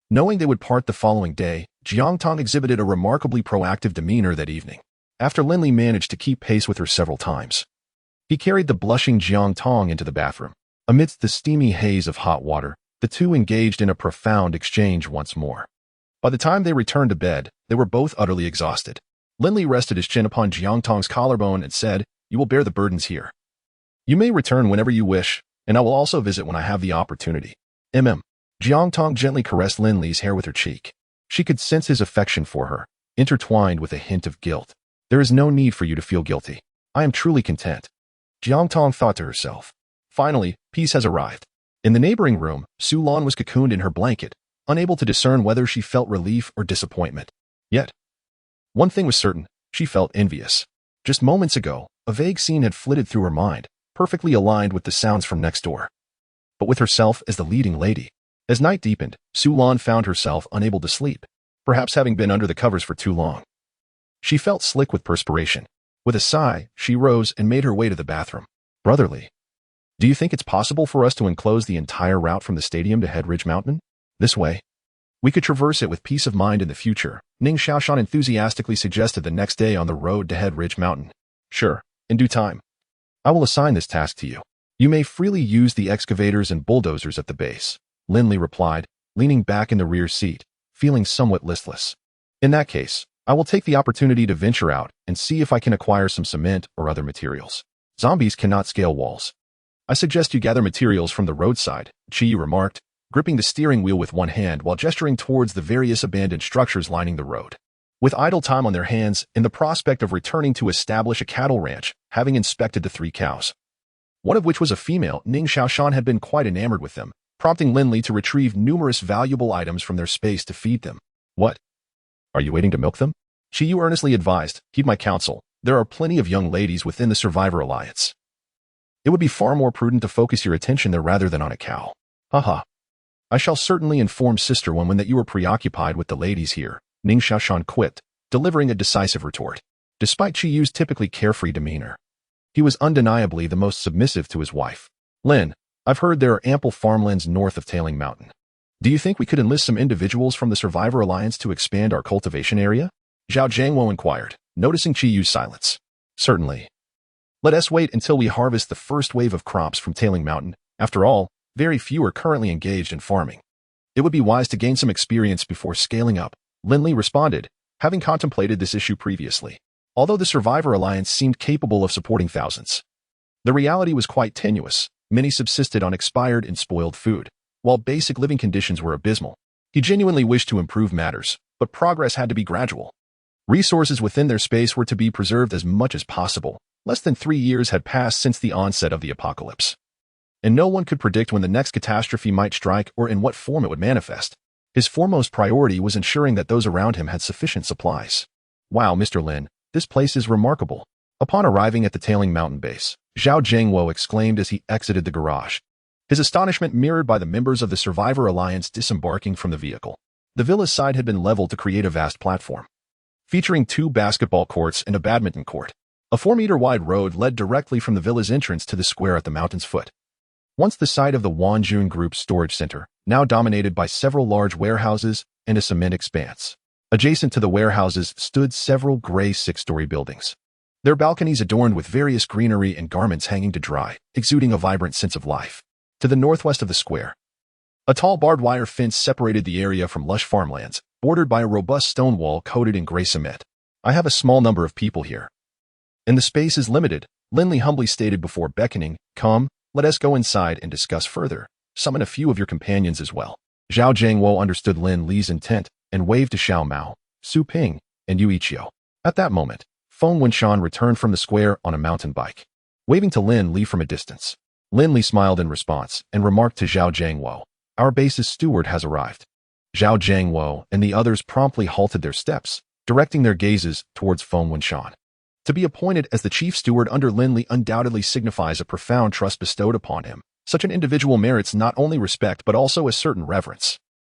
Knowing they would part the following day, Jiang Tong exhibited a remarkably proactive demeanor that evening. After Lin Li managed to keep pace with her several times, he carried the blushing Jiang Tong into the bathroom. Amidst the steamy haze of hot water, the two engaged in a profound exchange once more. By the time they returned to bed, they were both utterly exhausted. Lin Li rested his chin upon Jiang Tong's collarbone and said, "You will bear the burdens here. You may return whenever you wish, and I will also visit when I have the opportunity." Jiang Tong gently caressed Lin Li's hair with her cheek. She could sense his affection for her, intertwined with a hint of guilt. "There is no need for you to feel guilty. I am truly content," Jiang Tong thought to herself. Finally, peace has arrived. In the neighboring room, Su Lan was cocooned in her blanket, unable to discern whether she felt relief or disappointment. Yet, one thing was certain, she felt envious. Just moments ago, a vague scene had flitted through her mind, perfectly aligned with the sounds from next door. But with herself as the leading lady. As night deepened, Su Lan found herself unable to sleep, perhaps having been under the covers for too long. She felt slick with perspiration. With a sigh, she rose and made her way to the bathroom. "Brotherly, do you think it's possible for us to enclose the entire route from the stadium to Head Ridge Mountain? This way, we could traverse it with peace of mind in the future," Ning Xiaoshan enthusiastically suggested the next day on the road to Head Ridge Mountain. "Sure, in due time. I will assign this task to you. You may freely use the excavators and bulldozers at the base," Lin Li replied, leaning back in the rear seat, feeling somewhat listless. "In that case, I will take the opportunity to venture out and see if I can acquire some cement or other materials. Zombies cannot scale walls. I suggest you gather materials from the roadside," Chi remarked, gripping the steering wheel with one hand while gesturing towards the various abandoned structures lining the road. With idle time on their hands and the prospect of returning to establish a cattle ranch, having inspected the 3 cows, one of which was a female, Ning Xiaoshan had been quite enamored with them, prompting Lin Li to retrieve numerous valuable items from their space to feed them. "What? Are you waiting to milk them?" Chi earnestly advised, "Heed my counsel. There are plenty of young ladies within the Survivor Alliance. It would be far more prudent to focus your attention there rather than on a cow." "Haha. I shall certainly inform Sister Woman that you are preoccupied with the ladies here," Ning Xiaoshan quipped, delivering a decisive retort. Despite Chi's typically carefree demeanor, he was undeniably the most submissive to his wife. "Lin, I've heard there are ample farmlands north of Tailing Mountain. Do you think we could enlist some individuals from the Survivor Alliance to expand our cultivation area?" Zhao Jiangwo inquired, noticing Chi's silence. "Certainly. Let us wait until we harvest the first wave of crops from Tailing Mountain. After all, very few are currently engaged in farming. It would be wise to gain some experience before scaling up," Lin Li responded, having contemplated this issue previously. Although the Survivor Alliance seemed capable of supporting thousands, the reality was quite tenuous. Many subsisted on expired and spoiled food, while basic living conditions were abysmal. He genuinely wished to improve matters, but progress had to be gradual. Resources within their space were to be preserved as much as possible. Less than 3 years had passed since the onset of the apocalypse, and no one could predict when the next catastrophe might strike or in what form it would manifest. His foremost priority was ensuring that those around him had sufficient supplies. "Wow, Mr. Lin, this place is remarkable." Upon arriving at the Tailing Mountain base, Zhao Jiangwo exclaimed as he exited the garage, his astonishment mirrored by the members of the Survivor Alliance disembarking from the vehicle. The villa's side had been leveled to create a vast platform, featuring 2 basketball courts and a badminton court. A 4-meter-wide road led directly from the villa's entrance to the square at the mountain's foot. Once the site of the Wanjun Group's storage center, now dominated by several large warehouses and a cement expanse. Adjacent to the warehouses stood several gray 6-story buildings, their balconies adorned with various greenery and garments hanging to dry, exuding a vibrant sense of life. To the northwest of the square, a tall barbed wire fence separated the area from lush farmlands, bordered by a robust stone wall coated in gray cement. "I have a small number of people here, and the space is limited," Lin Li humbly stated before beckoning. "Come, let us go inside and discuss further. Summon a few of your companions as well." Zhao Jiangwo understood Lin Li's intent and waved to Xiao Mao, Su Ping, and Yu Ichio. At that moment, Feng Wenshan returned from the square on a mountain bike, waving to Lin Li from a distance. Lin Li smiled in response and remarked to Zhao Jiangwo, "Our base's steward has arrived." Zhao Jiangwo and the others promptly halted their steps, directing their gazes towards Feng Wenshan. To be appointed as the chief steward under Lin Li undoubtedly signifies a profound trust bestowed upon him. Such an individual merits not only respect but also a certain reverence.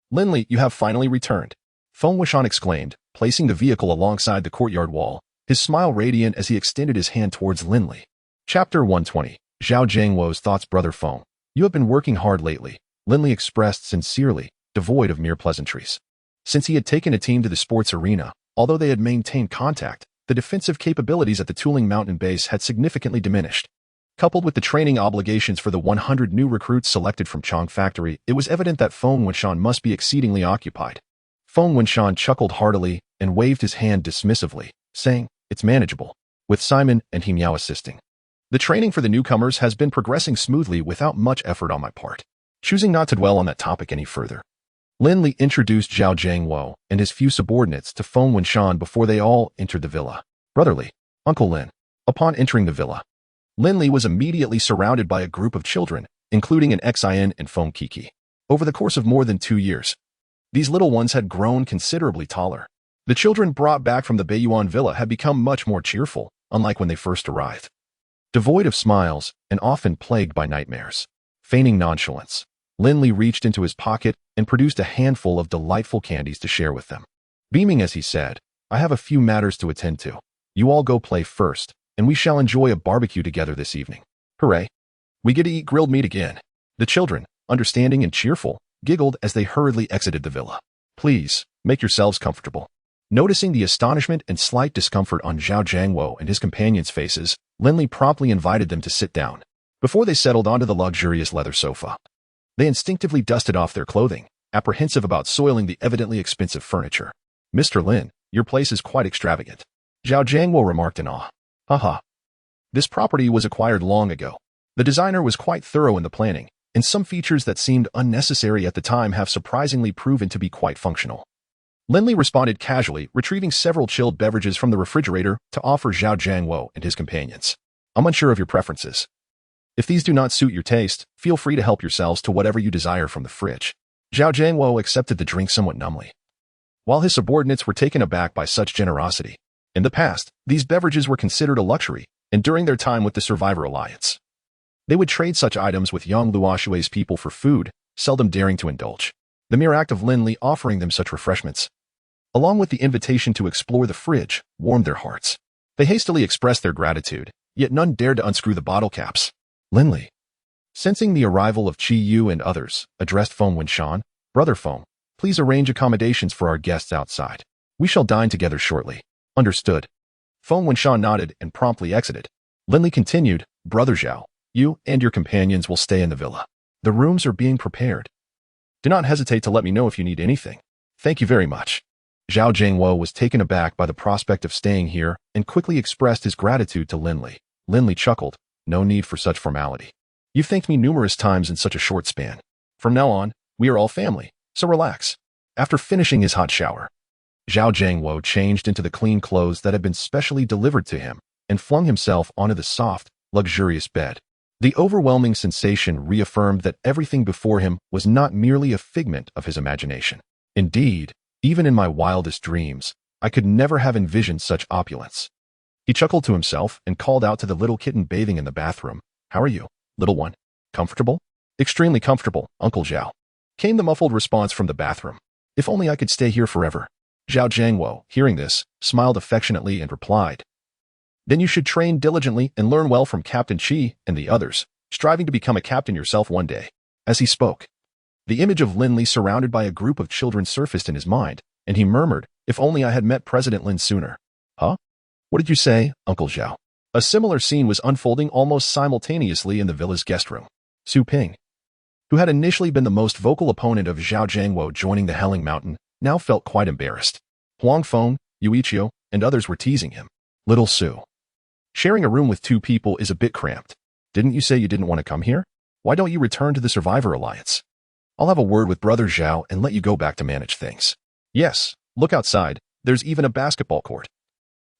"Lin Li, you have finally returned," Feng Wenshan exclaimed, placing the vehicle alongside the courtyard wall, his smile radiant as he extended his hand towards Lin Li. Chapter 120. Zhao Jiangwo's thoughts. "Brother Feng, you have been working hard lately," Lin Li expressed sincerely, devoid of mere pleasantries. Since he had taken a team to the sports arena, although they had maintained contact, the defensive capabilities at the Tooling Mountain base had significantly diminished. Coupled with the training obligations for the 100 new recruits selected from Chong Factory, it was evident that Feng Wenshan must be exceedingly occupied. Feng Wenshan chuckled heartily and waved his hand dismissively, saying, "It's manageable," with Simon and He Miao assisting. The training for the newcomers has been progressing smoothly without much effort on my part. Choosing not to dwell on that topic any further, Lin Li introduced Zhao Jiangwo and his few subordinates to Feng Wenshan before they all entered the villa. "Brotherly, Uncle Lin." Upon entering the villa, Lin Li was immediately surrounded by a group of children, including an Xin and Feng Kiki. Over the course of more than 2 years, these little ones had grown considerably taller. The children brought back from the Beiyuan villa had become much more cheerful, unlike when they first arrived. Devoid of smiles and often plagued by nightmares. Feigning nonchalance, Lin Li reached into his pocket and produced a handful of delightful candies to share with them. Beaming as he said, "I have a few matters to attend to. You all go play first, and we shall enjoy a barbecue together this evening. Hooray! We get to eat grilled meat again." The children, understanding and cheerful, giggled as they hurriedly exited the villa. "Please, make yourselves comfortable." Noticing the astonishment and slight discomfort on Zhao Jiangwo and his companions' faces, Lin Li promptly invited them to sit down. Before they settled onto the luxurious leather sofa, they instinctively dusted off their clothing, apprehensive about soiling the evidently expensive furniture. "Mr. Lin, your place is quite extravagant," Zhao Jiangwo remarked in awe. "Haha. This property was acquired long ago. The designer was quite thorough in the planning, and some features that seemed unnecessary at the time have surprisingly proven to be quite functional." Lin Li responded casually, retrieving several chilled beverages from the refrigerator to offer Zhao Jiangwo and his companions. "I'm unsure of your preferences. If these do not suit your taste, feel free to help yourselves to whatever you desire from the fridge." Zhao Jiangwo accepted the drink somewhat numbly, while his subordinates were taken aback by such generosity. In the past, these beverages were considered a luxury, and during their time with the Survivor Alliance, they would trade such items with Yang Luoshui's people for food, seldom daring to indulge. The mere act of Lin Li offering them such refreshments, along with the invitation to explore the fridge, warmed their hearts. They hastily expressed their gratitude, yet none dared to unscrew the bottle caps. Lin Li, sensing the arrival of Qi Yu and others, addressed Feng Wenshan, "Brother Feng, please arrange accommodations for our guests outside. We shall dine together shortly." "Understood." Feng Wenshan nodded and promptly exited. Lin Li continued, "Brother Zhao, you and your companions will stay in the villa. The rooms are being prepared. Do not hesitate to let me know if you need anything." "Thank you very much." Zhao Jiangwo was taken aback by the prospect of staying here and quickly expressed his gratitude to Lin Li. Lin Li chuckled, "No need for such formality. You've thanked me numerous times in such a short span. From now on, we are all family, so relax." After finishing his hot shower, Zhao Jiangwo changed into the clean clothes that had been specially delivered to him and flung himself onto the soft, luxurious bed. The overwhelming sensation reaffirmed that everything before him was not merely a figment of his imagination. Indeed, even in my wildest dreams, I could never have envisioned such opulence. He chuckled to himself and called out to the little kitten bathing in the bathroom, "How are you, little one? Comfortable?" "Extremely comfortable, Uncle Zhao," came the muffled response from the bathroom. "If only I could stay here forever." Zhao Jiangwo, hearing this, smiled affectionately and replied, "Then you should train diligently and learn well from Captain Qi and the others, striving to become a captain yourself one day." As he spoke, the image of Lin Li surrounded by a group of children surfaced in his mind, and he murmured, "If only I had met President Lin sooner." "Huh? What did you say, Uncle Zhao?" A similar scene was unfolding almost simultaneously in the villa's guest room. Su Ping, who had initially been the most vocal opponent of Zhao Jiangwo joining the Helling Mountain, now felt quite embarrassed. Huang Feng, Yuichio, and others were teasing him. "Little Su, sharing a room with 2 people is a bit cramped. Didn't you say you didn't want to come here? Why don't you return to the Survivor Alliance? I'll have a word with Brother Zhao and let you go back to manage things." "Yes, look outside. There's even a basketball court."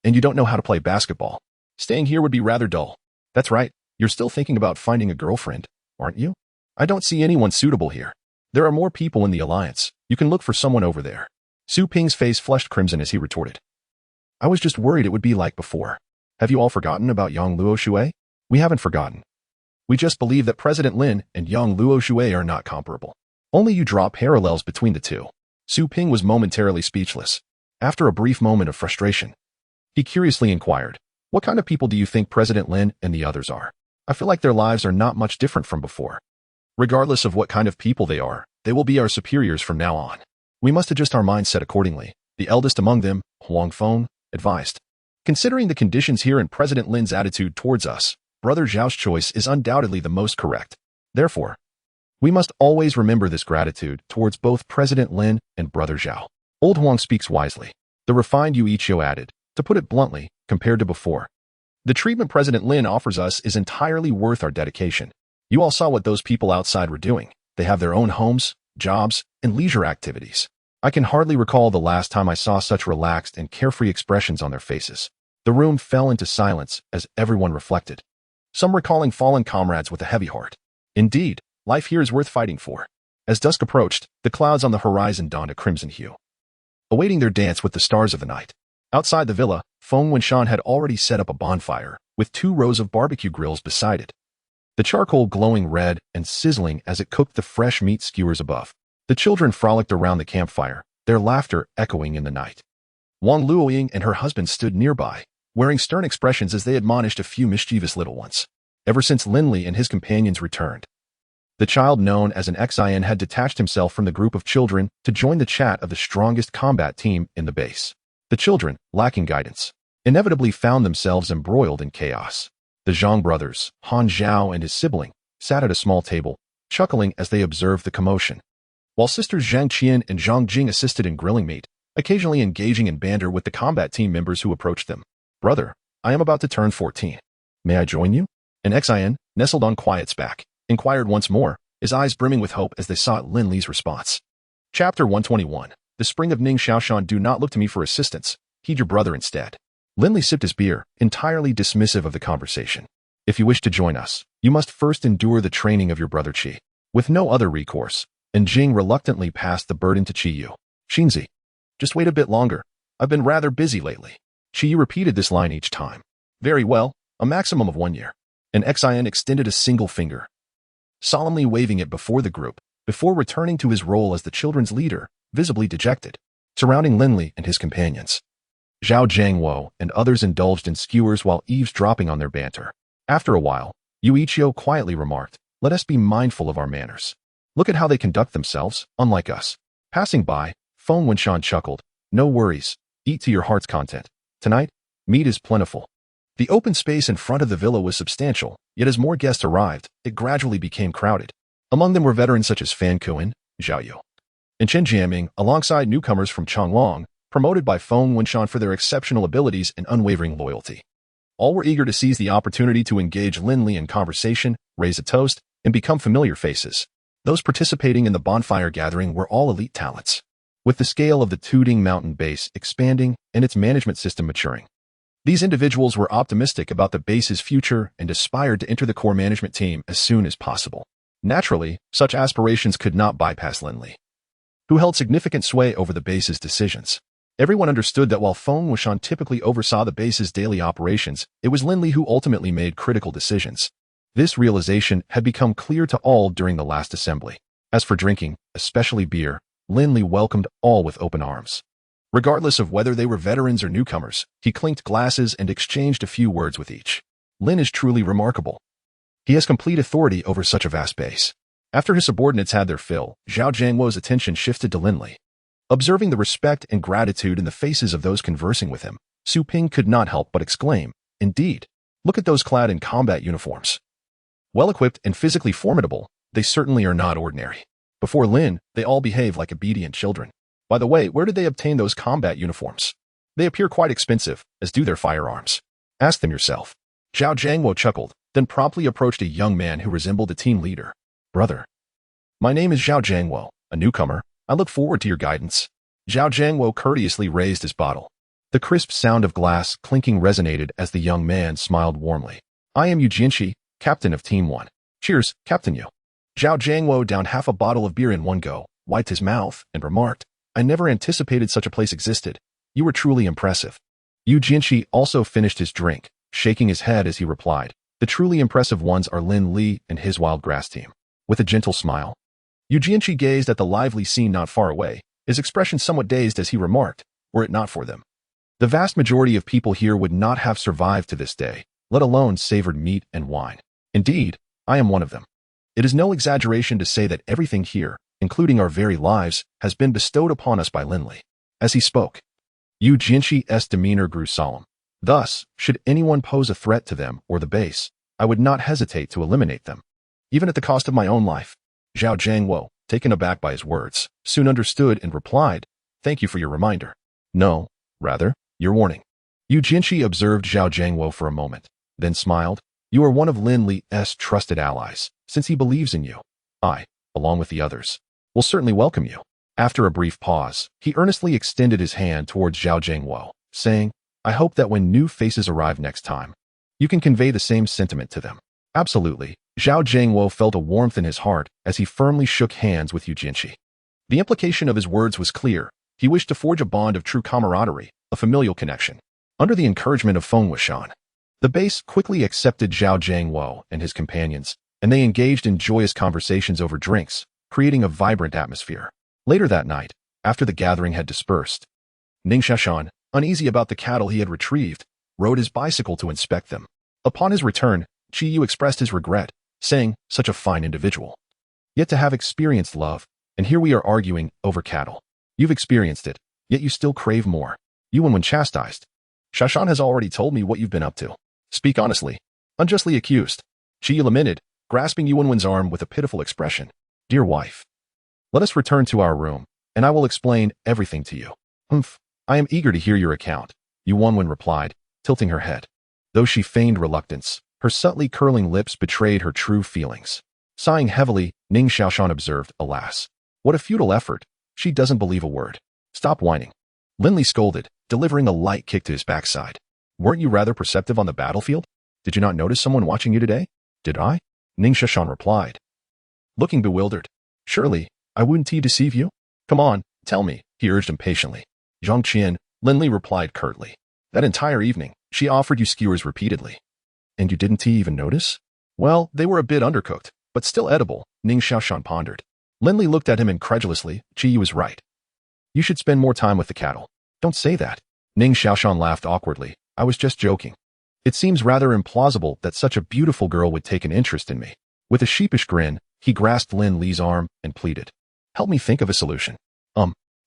"And you don't know how to play basketball. Staying here would be rather dull." "That's right. You're still thinking about finding a girlfriend, aren't you?" "I don't see anyone suitable here. There are more people in the Alliance. You can look for someone over there." Su Ping's face flushed crimson as he retorted, "I was just worried it would be like before. Have you all forgotten about Yang Luoshui?" "We haven't forgotten. We just believe that President Lin and Yang Luoshui are not comparable. Only you draw parallels between the two." Su Ping was momentarily speechless. After a brief moment of frustration, he curiously inquired, "What kind of people do you think President Lin and the others are? I feel like their lives are not much different from before. Regardless of what kind of people they are, they will be our superiors from now on. We must adjust our mindset accordingly," the eldest among them, Huang Feng, advised. "Considering the conditions here and President Lin's attitude towards us, Brother Zhao's choice is undoubtedly the most correct. Therefore, we must always remember this gratitude towards both President Lin and Brother Zhao. Old Huang speaks wisely. The refined Yuichio added, to put it bluntly, compared to before. The treatment President Lin offers us is entirely worth our dedication. You all saw what those people outside were doing. They have their own homes, jobs, and leisure activities. I can hardly recall the last time I saw such relaxed and carefree expressions on their faces. The room fell into silence as everyone reflected, some recalling fallen comrades with a heavy heart. Indeed, life here is worth fighting for. As dusk approached, the clouds on the horizon donned a crimson hue, awaiting their dance with the stars of the night. Outside the villa, Feng Wenshan had already set up a bonfire, with 2 rows of barbecue grills beside it, the charcoal glowing red and sizzling as it cooked the fresh meat skewers above. The children frolicked around the campfire, their laughter echoing in the night. Wang Luoying and her husband stood nearby, wearing stern expressions as they admonished a few mischievous little ones. Ever since Lin Li and his companions returned, the child known as an Xin had detached himself from the group of children to join the chat of the strongest combat team in the base. The children, lacking guidance, inevitably found themselves embroiled in chaos. The Zhang brothers, Han Zhao and his sibling, sat at a small table, chuckling as they observed the commotion, while sisters Zhang Qian and Zhang Jing assisted in grilling meat, occasionally engaging in banter with the combat team members who approached them. Brother, I am about to turn 14. May I join you? An Xin, nestled on Quiet's back, inquired once more, his eyes brimming with hope as they sought Lin Li's response. Chapter 121. The Spring of Ning Xiaoshan. Do not look to me for assistance. Heed your brother instead. Lin Li sipped his beer, entirely dismissive of the conversation. If you wish to join us, you must first endure the training of your brother Qi. With no other recourse, and Jing reluctantly passed the burden to Qi Yu. Xinzi, just wait a bit longer. I've been rather busy lately. Qi Yu repeated this line each time. Very well, a maximum of 1 year. And Xin extended a single finger, solemnly waving it before the group, before returning to his role as the children's leader, visibly dejected, surrounding Lin Li and his companions. Zhao Jiangwo and others indulged in skewers while eavesdropping on their banter. After a while, Yuichio quietly remarked, let us be mindful of our manners. Look at how they conduct themselves, unlike us. Passing by, Feng Wenshan chuckled, no worries, eat to your heart's content. Tonight, meat is plentiful. The open space in front of the villa was substantial, yet as more guests arrived, it gradually became crowded. Among them were veterans such as Fan Kuan, Zhao Yu, and Chen Jiaming, alongside newcomers from Changlong, promoted by Feng Wenshan for their exceptional abilities and unwavering loyalty. All were eager to seize the opportunity to engage Lin Li in conversation, raise a toast, and become familiar faces. Those participating in the bonfire gathering were all elite talents, with the scale of the Tuding mountain base expanding and its management system maturing. These individuals were optimistic about the base's future and aspired to enter the core management team as soon as possible. Naturally, such aspirations could not bypass Lin Li, who held significant sway over the base's decisions. Everyone understood that while Feng Wenshan typically oversaw the base's daily operations, it was Lin Li who ultimately made critical decisions. This realization had become clear to all during the last assembly. As for drinking, especially beer, Lin Li welcomed all with open arms. Regardless of whether they were veterans or newcomers, he clinked glasses and exchanged a few words with each. Lin is truly remarkable. He has complete authority over such a vast base. After his subordinates had their fill, Zhao Jiangwo's attention shifted to Lin Li. Observing the respect and gratitude in the faces of those conversing with him, Su Ping could not help but exclaim, indeed, look at those clad in combat uniforms. Well-equipped and physically formidable, they certainly are not ordinary. Before Lin, they all behave like obedient children. By the way, where did they obtain those combat uniforms? They appear quite expensive, as do their firearms. Ask them yourself. Zhao Jiangwo chuckled, then promptly approached a young man who resembled a team leader. Brother, my name is Zhao Jiangwo, a newcomer. I look forward to your guidance. Zhao Jiangwo courteously raised his bottle. The crisp sound of glass clinking resonated as the young man smiled warmly. I am Yu Jianxi, captain of Team 1. Cheers, Captain Yu. Zhao Jiangwo downed half a bottle of beer in one go, wiped his mouth, and remarked, I never anticipated such a place existed. You were truly impressive. Yu Jianxi also finished his drink, shaking his head as he replied, the truly impressive ones are Lin Li and his wild grass team. With a gentle smile, Yu Jianxi gazed at the lively scene not far away, his expression somewhat dazed as he remarked, were it not for them, the vast majority of people here would not have survived to this day, let alone savored meat and wine. Indeed, I am one of them. It is no exaggeration to say that everything here, including our very lives, has been bestowed upon us by Lin Li. As he spoke, Yu Jianxi's demeanor grew solemn. Thus, should anyone pose a threat to them or the base, I would not hesitate to eliminate them, even at the cost of my own life. Zhao Jiangwo, taken aback by his words, soon understood and replied, "Thank you for your reminder." "No, rather, your warning." Yu Jinshi observed Zhao Jiangwo for a moment, then smiled. "You are one of Lin Li's trusted allies. Since he believes in you, I, along with the others, will certainly welcome you." After a brief pause, he earnestly extended his hand towards Zhao Jiangwo, saying, "I hope that when new faces arrive next time, you can convey the same sentiment to them." Absolutely. Zhao Jiangwo felt a warmth in his heart as he firmly shook hands with Yu Jinshi. The implication of his words was clear. He wished to forge a bond of true camaraderie, a familial connection. Under the encouragement of Feng Wuxian, the base quickly accepted Zhao Jiangwo and his companions, and they engaged in joyous conversations over drinks, creating a vibrant atmosphere. Later that night, after the gathering had dispersed, Ning Xiaoshan, uneasy about the cattle he had retrieved, rode his bicycle to inspect them. Upon his return, Qi Yu expressed his regret, saying, "Such a fine individual. Yet to have experienced love, and here we are arguing over cattle. You've experienced it, yet you still crave more. Yuan when chastised. Xiaoshan has already told me what you've been up to. Speak honestly." Unjustly accused, Qi Yu lamented, grasping Yuanwen's arm with a pitiful expression. "Dear wife, let us return to our room, and I will explain everything to you." "Humph, I am eager to hear your account," Yuanwen replied, tilting her head. Though she feigned reluctance, her subtly curling lips betrayed her true feelings. Sighing heavily, Ning Xiaoshan observed, "Alas, what a futile effort. She doesn't believe a word." "Stop whining," Lin Li scolded, delivering a light kick to his backside. "Weren't you rather perceptive on the battlefield? Did you not notice someone watching you today?" "Did I?" Ning Xiaoshan replied, looking bewildered. "Surely, I wouldn't deceive you? Come on, tell me," he urged impatiently. "Zhang Qian," Lin Li replied curtly. "That entire evening, she offered you skewers repeatedly. And you didn't even notice?" "Well, they were a bit undercooked, but still edible," Ning Xiaoshan pondered. Lin Li looked at him incredulously. "Qi Yu was right. You should spend more time with the cattle." "Don't say that." Ning Xiaoshan laughed awkwardly. "I was just joking. It seems rather implausible that such a beautiful girl would take an interest in me." With a sheepish grin, he grasped Lin Li's arm and pleaded, "Help me think of a solution."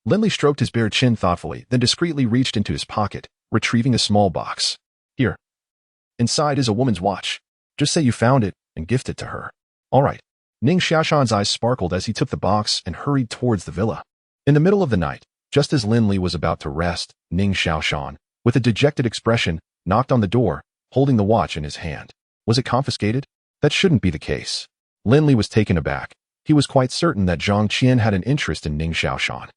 Lin Li stroked his bare chin thoughtfully, then discreetly reached into his pocket, retrieving a small box. "Here. Inside is a woman's watch. Just say you found it and gift it to her." "All right." Ning Xiaoshan's eyes sparkled as he took the box and hurried towards the villa. In the middle of the night, just as Lin Li was about to rest, Ning Xiaoshan, with a dejected expression, knocked on the door, holding the watch in his hand. Was it confiscated? That shouldn't be the case. Lin Li was taken aback. He was quite certain that Zhang Qian had an interest in Ning Xiaoshan.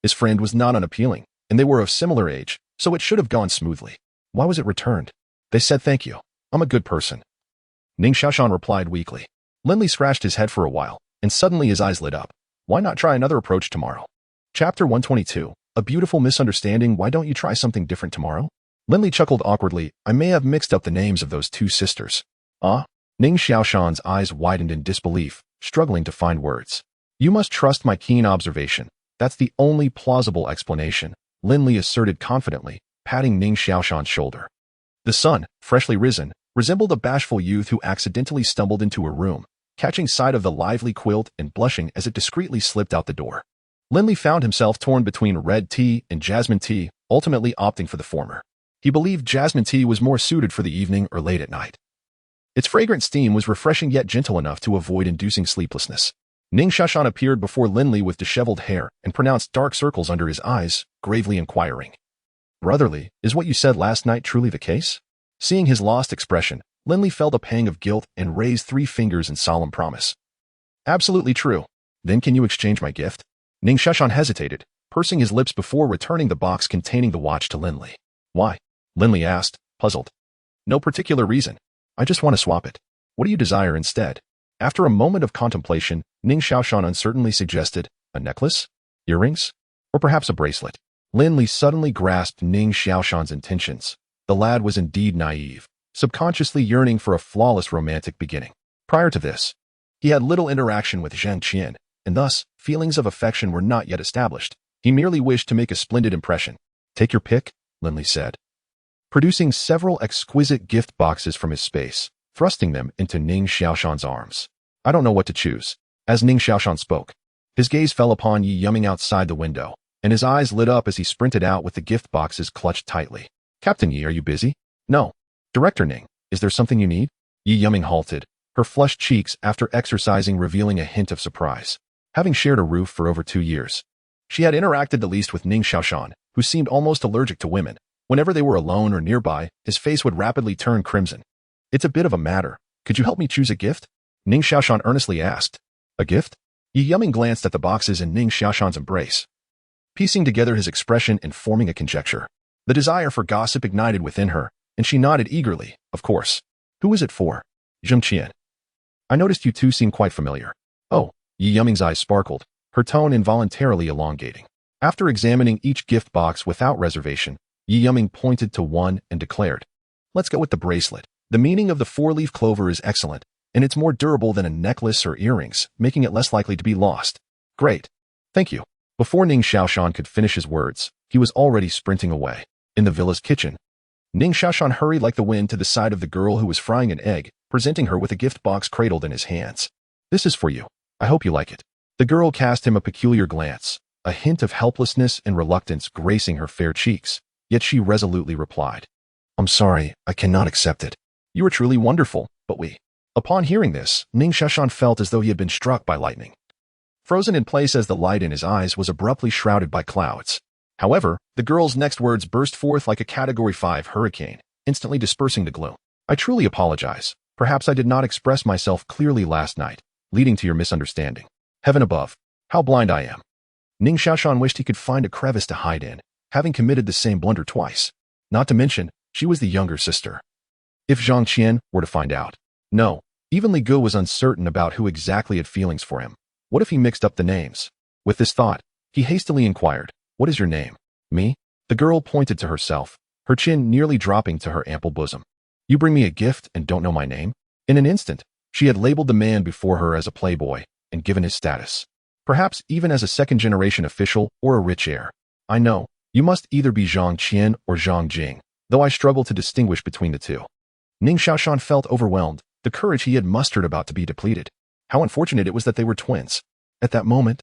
His friend was not unappealing, and they were of similar age, so it should have gone smoothly. Why was it returned? "They said thank you. I'm a good person," Ning Xiaoshan replied weakly. Lin Li scratched his head for a while, and suddenly his eyes lit up. "Why not try another approach tomorrow?" Chapter 122, A Beautiful Misunderstanding. Why don't you try something different tomorrow? Lin Li chuckled awkwardly. "I may have mixed up the names of those two sisters." "Ah?" Ning Xiaoshan's eyes widened in disbelief, struggling to find words. "You must trust my keen observation. That's the only plausible explanation," Lin Li asserted confidently, patting Ning Xiaoshan's shoulder. The sun, freshly risen, resembled a bashful youth who accidentally stumbled into a room, catching sight of the lively quilt and blushing as it discreetly slipped out the door. Lin Li found himself torn between red tea and jasmine tea, ultimately opting for the former. He believed jasmine tea was more suited for the evening or late at night. Its fragrant steam was refreshing yet gentle enough to avoid inducing sleeplessness. Ning Xiaoshan appeared before Lin Li with disheveled hair and pronounced dark circles under his eyes, gravely inquiring. "Brotherly, is what you said last night truly the case?" Seeing his lost expression, Lin Li felt a pang of guilt and raised 3 fingers in solemn promise. "Absolutely true." "Then can you exchange my gift?" Ning Xiaoshan hesitated, pursing his lips before returning the box containing the watch to Lin Li. "Why?" Lin Li asked, puzzled. "No particular reason. I just want to swap it. What do you desire instead?" After a moment of contemplation, Ning Xiaoshan uncertainly suggested, "A necklace? Earrings? Or perhaps a bracelet?" Lin Li suddenly grasped Ning Xiaoshan's intentions. The lad was indeed naive, subconsciously yearning for a flawless romantic beginning. Prior to this, he had little interaction with Zhang Qian, and thus, feelings of affection were not yet established. He merely wished to make a splendid impression. "Take your pick," Lin Li said, producing several exquisite gift boxes from his space, thrusting them into Ning Xiaoshan's arms. "I don't know what to choose." As Ning Xiaoshan spoke, his gaze fell upon Yi yumming outside the window, and his eyes lit up as he sprinted out with the gift boxes clutched tightly. "Captain Yi, are you busy?" "No." "Director Ning, is there something you need?" Yi Yuming halted, her flushed cheeks after exercising revealing a hint of surprise. Having shared a roof for over 2 years, she had interacted the least with Ning Xiaoshan, who seemed almost allergic to women. Whenever they were alone or nearby, his face would rapidly turn crimson. It's a bit of a matter. Could you help me choose a gift? Ning Xiaoshan earnestly asked. A gift? Yi Yuming glanced at the boxes in Ning Xiaoshan's embrace, piecing together his expression and forming a conjecture. The desire for gossip ignited within her, and she nodded eagerly. Of course. Who is it for? Zheng Qian. I noticed you two seem quite familiar. Oh, Yi Yuming's eyes sparkled, her tone involuntarily elongating. After examining each gift box without reservation, Yi Yuming pointed to one and declared, let's go with the bracelet. The meaning of the 4-leaf clover is excellent, and it's more durable than a necklace or earrings, making it less likely to be lost. Great. Thank you. Before Ning Xiaoshan could finish his words, he was already sprinting away. In the villa's kitchen, Ning Xiaoshan hurried like the wind to the side of the girl who was frying an egg, presenting her with a gift box cradled in his hands. This is for you. I hope you like it. The girl cast him a peculiar glance, a hint of helplessness and reluctance gracing her fair cheeks, yet she resolutely replied, I'm sorry, I cannot accept it. You are truly wonderful, but we. Upon hearing this, Ning Xiaoshan felt as though he had been struck by lightning. Frozen in place as the light in his eyes was abruptly shrouded by clouds. However, the girl's next words burst forth like a Category 5 hurricane, instantly dispersing the gloom. I truly apologize. Perhaps I did not express myself clearly last night, leading to your misunderstanding. Heaven above, how blind I am. Ning Xiaoshan wished he could find a crevice to hide in, having committed the same blunder twice. Not to mention, she was the younger sister. If Zhang Qian were to find out. No, even Li Gu was uncertain about who exactly had feelings for him. What if he mixed up the names? With this thought, he hastily inquired, what is your name? Me? The girl pointed to herself, her chin nearly dropping to her ample bosom. You bring me a gift and don't know my name? In an instant, she had labeled the man before her as a playboy and given his status. Perhaps even as a second-generation official or a rich heir. I know, you must either be Zhang Qian or Zhang Jing, though I struggle to distinguish between the two. Ning Xiaoshan felt overwhelmed, the courage he had mustered about to be depleted. How unfortunate it was that they were twins. At that moment,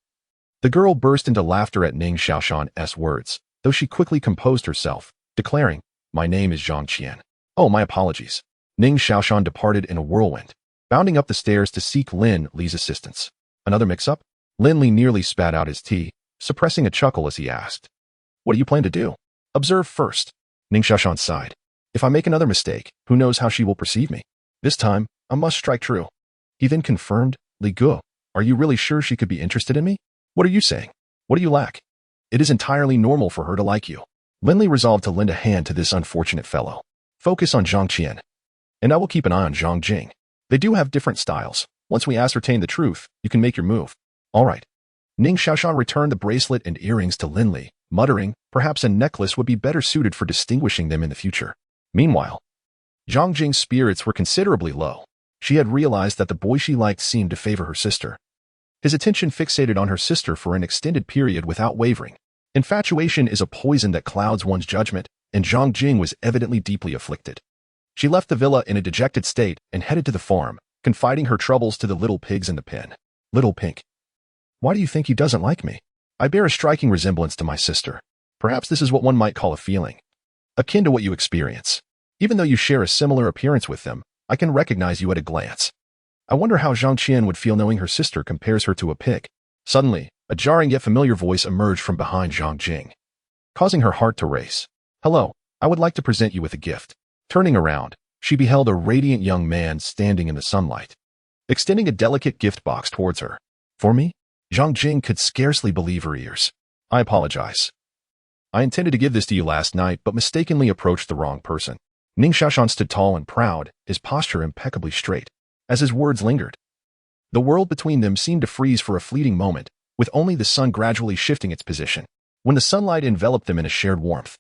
the girl burst into laughter at Ning Xiaoshan's words, though she quickly composed herself, declaring, my name is Zhang Qian. Oh, my apologies. Ning Xiaoshan departed in a whirlwind, bounding up the stairs to seek Lin Li's assistance. Another mix-up? Lin Li nearly spat out his tea, suppressing a chuckle as he asked, what do you plan to do? Observe first. Ning Xiaoshan sighed. If I make another mistake, who knows how she will perceive me? This time, I must strike true. He then confirmed, Li Gu, are you really sure she could be interested in me? What are you saying? What do you lack? It is entirely normal for her to like you. Lin Li resolved to lend a hand to this unfortunate fellow. Focus on Zhang Qian, and I will keep an eye on Zhang Jing. They do have different styles. Once we ascertain the truth, you can make your move. All right. Ning Xiaoshan returned the bracelet and earrings to Lin Li, muttering, perhaps a necklace would be better suited for distinguishing them in the future. Meanwhile, Zhang Jing's spirits were considerably low. She had realized that the boy she liked seemed to favor her sister. His attention fixated on her sister for an extended period without wavering. Infatuation is a poison that clouds one's judgment, and Zhang Jing was evidently deeply afflicted. She left the villa in a dejected state and headed to the farm, confiding her troubles to the little pigs in the pen. Little Pink. Why do you think he doesn't like me? I bear a striking resemblance to my sister. Perhaps this is what one might call a feeling, akin to what you experience. Even though you share a similar appearance with them, I can recognize you at a glance. I wonder how Zhang Qian would feel knowing her sister compares her to a pig. Suddenly, a jarring yet familiar voice emerged from behind Zhang Jing, causing her heart to race. Hello, I would like to present you with a gift. Turning around, she beheld a radiant young man standing in the sunlight, extending a delicate gift box towards her. For me? Zhang Jing could scarcely believe her ears. I apologize. I intended to give this to you last night, but mistakenly approached the wrong person. Ning Xiaoshan stood tall and proud, his posture impeccably straight. As his words lingered, the world between them seemed to freeze for a fleeting moment, with only the sun gradually shifting its position. When the sunlight enveloped them in a shared warmth,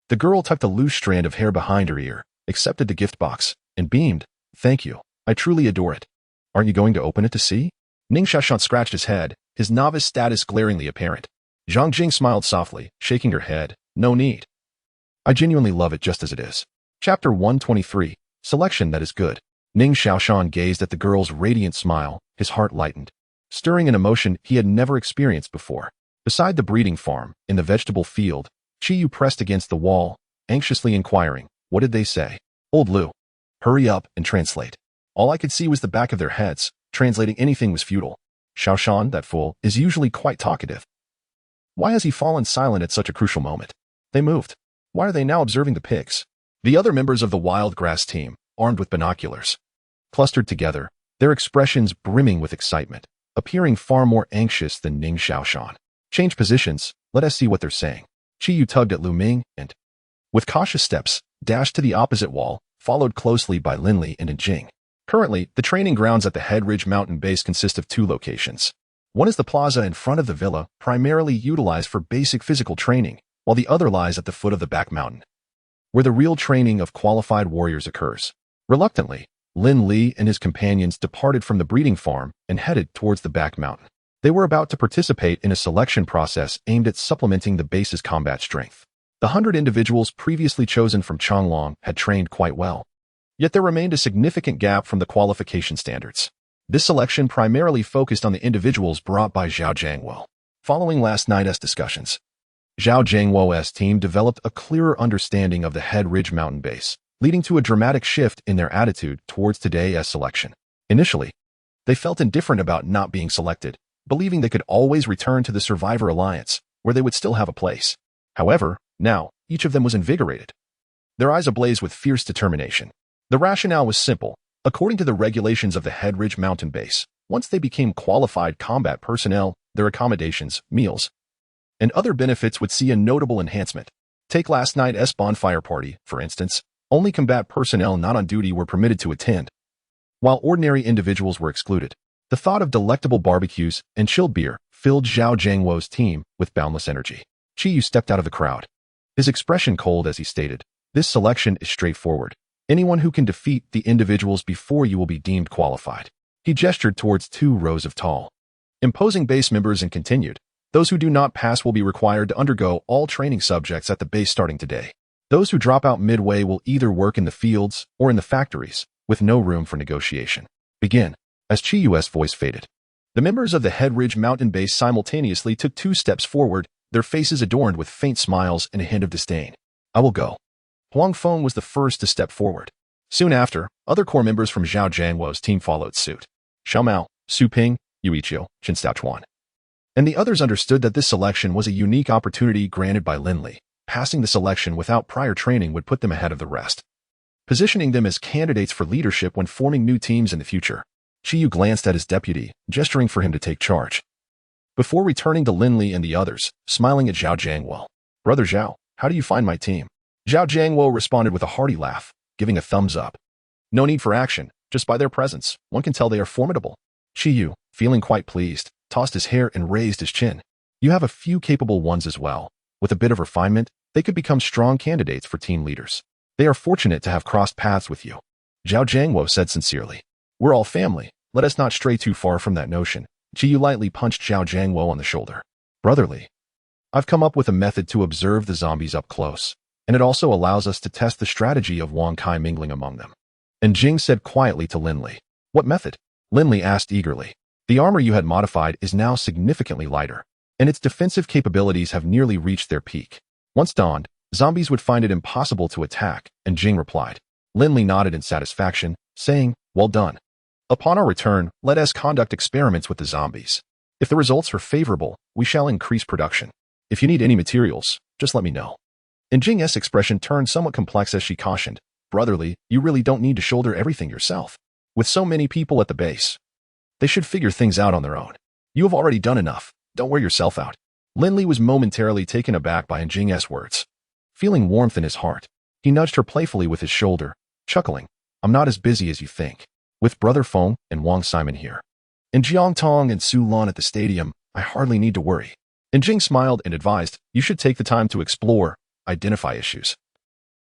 the girl tucked a loose strand of hair behind her ear, accepted the gift box, and beamed, thank you, I truly adore it. Aren't you going to open it to see? Ning Xiaoshan scratched his head, his novice status glaringly apparent. Zhang Jing smiled softly, shaking her head, no need. I genuinely love it just as it is. Chapter 123, Selection That Is Good. Ning Xiaoshan gazed at the girl's radiant smile, his heart lightened, stirring an emotion he had never experienced before. Beside the breeding farm, in the vegetable field, Qiyu pressed against the wall, anxiously inquiring, what did they say? Old Lu. Hurry up and translate. All I could see was the back of their heads. Translating anything was futile. Xiaoshan, that fool, is usually quite talkative. Why has he fallen silent at such a crucial moment? They moved. Why are they now observing the pigs? The other members of the wild grass team, armed with binoculars, clustered together, their expressions brimming with excitement, appearing far more anxious than Ning Xiaoshan. Change positions, let us see what they're saying. Qiyu tugged at Lu Ming and, with cautious steps, dashed to the opposite wall, followed closely by Lin Li and Jing. Currently, the training grounds at the Head Ridge mountain base consist of two locations. One is the plaza in front of the villa, primarily utilized for basic physical training, while the other lies at the foot of the back mountain, where the real training of qualified warriors occurs. Reluctantly, Lin Li and his companions departed from the breeding farm and headed towards the back mountain. They were about to participate in a selection process aimed at supplementing the base's combat strength. The 100 individuals previously chosen from Changlong had trained quite well. Yet there remained a significant gap from the qualification standards. This selection primarily focused on the individuals brought by Zhao Jiangwo. Following last night's discussions, Zhao Jiangwo's team developed a clearer understanding of the Head Ridge mountain base, leading to a dramatic shift in their attitude towards today's selection. Initially, they felt indifferent about not being selected, believing they could always return to the Survivor Alliance, where they would still have a place. However, now, each of them was invigorated, their eyes ablaze with fierce determination. The rationale was simple. According to the regulations of the Head Ridge mountain base, once they became qualified combat personnel, their accommodations, meals, and other benefits would see a notable enhancement. Take last night's bonfire party, for instance. Only combat personnel not on duty were permitted to attend, while ordinary individuals were excluded. The thought of delectable barbecues and chilled beer filled Zhao Jiangwo's team with boundless energy. Qiyu stepped out of the crowd, his expression cold as he stated, "This selection is straightforward. Anyone who can defeat the individuals before you will be deemed qualified." He gestured towards 2 rows of tall, imposing base members and continued, "Those who do not pass will be required to undergo all training subjects at the base starting today. Those who drop out midway will either work in the fields or in the factories, with no room for negotiation. Begin." As Chiyu's voice faded, the members of the Head Ridge mountain base simultaneously took 2 steps forward, their faces adorned with faint smiles and a hint of disdain. "I will go." Huang Feng was the first to step forward. Soon after, other core members from Zhao Jiangwo's team followed suit. Xiao Mao, Su Ping, Yu Yiqiu, Chen Xiaochuan. And the others understood that this selection was a unique opportunity granted by Lin Li. Passing the selection without prior training would put them ahead of the rest, positioning them as candidates for leadership when forming new teams in the future. Qiyu glanced at his deputy, gesturing for him to take charge, before returning to Lin Li and the others, smiling at Zhao Jiangwo. "Brother Zhao, how do you find my team?" Zhao Jiangwo responded with a hearty laugh, giving a thumbs up. "No need for action, just by their presence, one can tell they are formidable." Qiyu, feeling quite pleased, tossed his hair and raised his chin. "You have a few capable ones as well. With a bit of refinement, they could become strong candidates for team leaders. They are fortunate to have crossed paths with you." Zhao Jiangwo said sincerely. "We're all family. Let us not stray too far from that notion." Qiyu lightly punched Zhao Jiangwo on the shoulder. "Brotherly, I've come up with a method to observe the zombies up close, and it also allows us to test the strategy of Wang Kai mingling among them." And Jing said quietly to Lin Li, "What method?" Lin Li asked eagerly. "The armor you had modified is now significantly lighter, and its defensive capabilities have nearly reached their peak. Once dawned, zombies would find it impossible to attack," and Jing replied. Lin Li nodded in satisfaction, saying, "Well done. Upon our return, let us conduct experiments with the zombies. If the results are favorable, we shall increase production. If you need any materials, just let me know." And Jing's expression turned somewhat complex as she cautioned, "Brotherly, you really don't need to shoulder everything yourself. With so many people at the base, they should figure things out on their own. You have already done enough. Don't wear yourself out." Lin Li was momentarily taken aback by Jing's words. Feeling warmth in his heart, he nudged her playfully with his shoulder, chuckling, "I'm not as busy as you think. With Brother Feng and Wang Simon here, and Jiang Tong and Su Lan at the stadium, I hardly need to worry." And Jing smiled and advised, "You should take the time to explore, identify issues,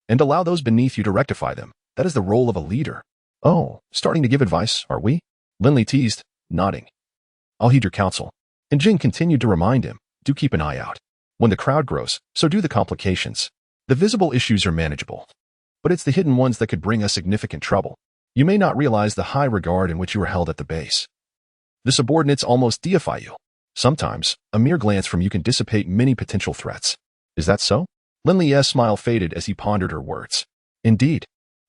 and allow those beneath you to rectify them. That is the role of a leader." "Oh, starting to give advice, are we?" Lin Li teased, nodding. "I'll heed your counsel." And Jing continued to remind him, "Do keep an eye out. When the crowd grows, so do the complications. The visible issues are manageable, but it's the hidden ones that could bring us significant trouble. You may not realize the high regard in which you are held at the base. The subordinates almost deify you. Sometimes, a mere glance from you can dissipate many potential threats." "Is that so?" Lin Li's smile faded as he pondered her words. "Indeed.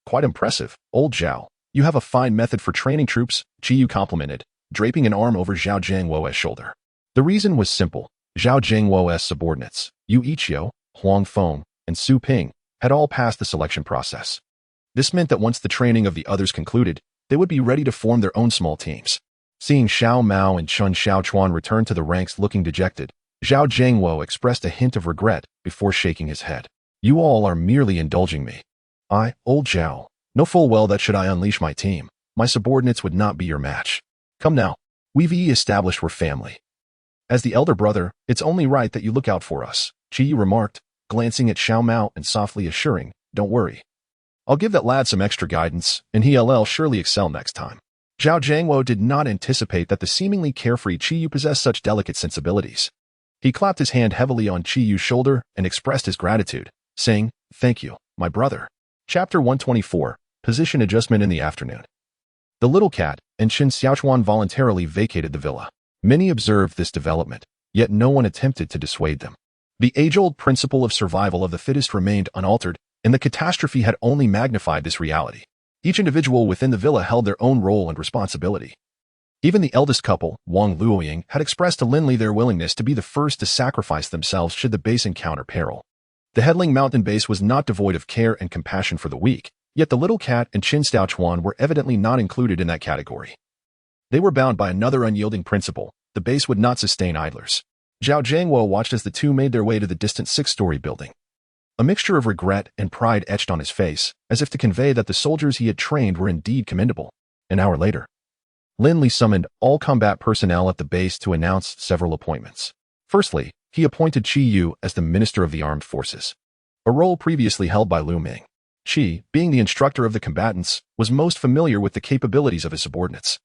Quite impressive, old Zhao. You have a fine method for training troops, Qiyu complimented, draping an arm over Zhao Jiangwo's shoulder. The reason was simple. Zhao Jiangwo's subordinates, Yu Ichio, Huang Feng, and Su Ping, had all passed the selection process. This meant that once the training of the others concluded, they would be ready to form their own small teams. Seeing Xiao Mao and Chun Xiaochuan return to the ranks looking dejected, Zhao Jiangwo expressed a hint of regret before shaking his head. You all are merely indulging me. Old Zhao, know full well that should I unleash my team, my subordinates would not be your match. Come now, we've established we're family. As the elder brother, it's only right that you look out for us, Qiyu remarked, glancing at Xiao Mao and softly assuring, don't worry. I'll give that lad some extra guidance, and he'll surely excel next time. Zhao Jiangwo did not anticipate that the seemingly carefree Qiyu possessed such delicate sensibilities. He clapped his hand heavily on Qiyu's shoulder and expressed his gratitude, saying, thank you, my brother. Chapter 124, Position Adjustment in the Afternoon. The little cat and Qin Xiaochuan voluntarily vacated the villa. Many observed this development, yet no one attempted to dissuade them. The age-old principle of survival of the fittest remained unaltered, and the catastrophe had only magnified this reality. Each individual within the villa held their own role and responsibility. Even the eldest couple, Wang Luoying, had expressed to Lin Li their willingness to be the first to sacrifice themselves should the base encounter peril. The Headling Mountain base was not devoid of care and compassion for the weak, yet the little cat and Qin Xiaochuan were evidently not included in that category. They were bound by another unyielding principle: the base would not sustain idlers. Zhao Jiangwo watched as the two made their way to the distant six-story building. A mixture of regret and pride etched on his face, as if to convey that the soldiers he had trained were indeed commendable. An hour later, Lin Li summoned all combat personnel at the base to announce several appointments. Firstly, he appointed Qiyu as the Minister of the Armed Forces, a role previously held by Lu Ming. Qi, being the instructor of the combatants, was most familiar with the capabilities of his subordinates,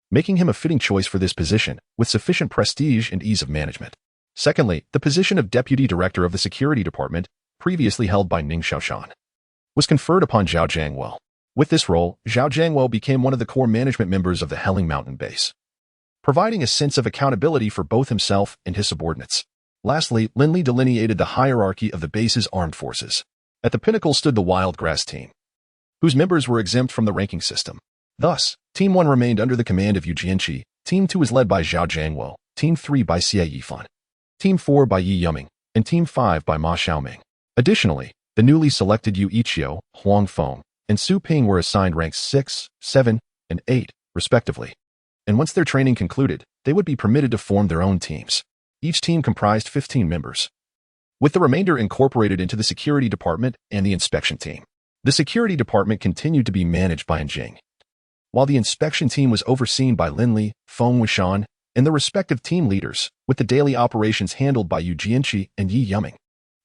making him a fitting choice for this position, with sufficient prestige and ease of management. Secondly, the position of Deputy Director of the Security Department, previously held by Ning Xiaoshan, was conferred upon Zhao Jiangwo. With this role, Zhao Jiangwo became one of the core management members of the Headling Mountain base, providing a sense of accountability for both himself and his subordinates. Lastly, Lin Li delineated the hierarchy of the base's armed forces. At the pinnacle stood the Wild Grass Team, whose members were exempt from the ranking system. Thus, Team 1 remained under the command of Yu Jianqi, Team 2 was led by Zhao Jiangwo, Team 3 by Xie Yifan, Team 4 by Yi Yuming, and Team 5 by Ma Xiaoming. Additionally, the newly selected Yu Ichio, Huang Feng, and Su Ping were assigned ranks 6, 7, and 8, respectively. And once their training concluded, they would be permitted to form their own teams. Each team comprised 15 members, with the remainder incorporated into the Security Department and the Inspection Team. The Security Department continued to be managed by Jing, while the Inspection Team was overseen by Lin Li, Feng Wuxian, and the respective team leaders, with the daily operations handled by Yu Jianqi and Yi Yuming.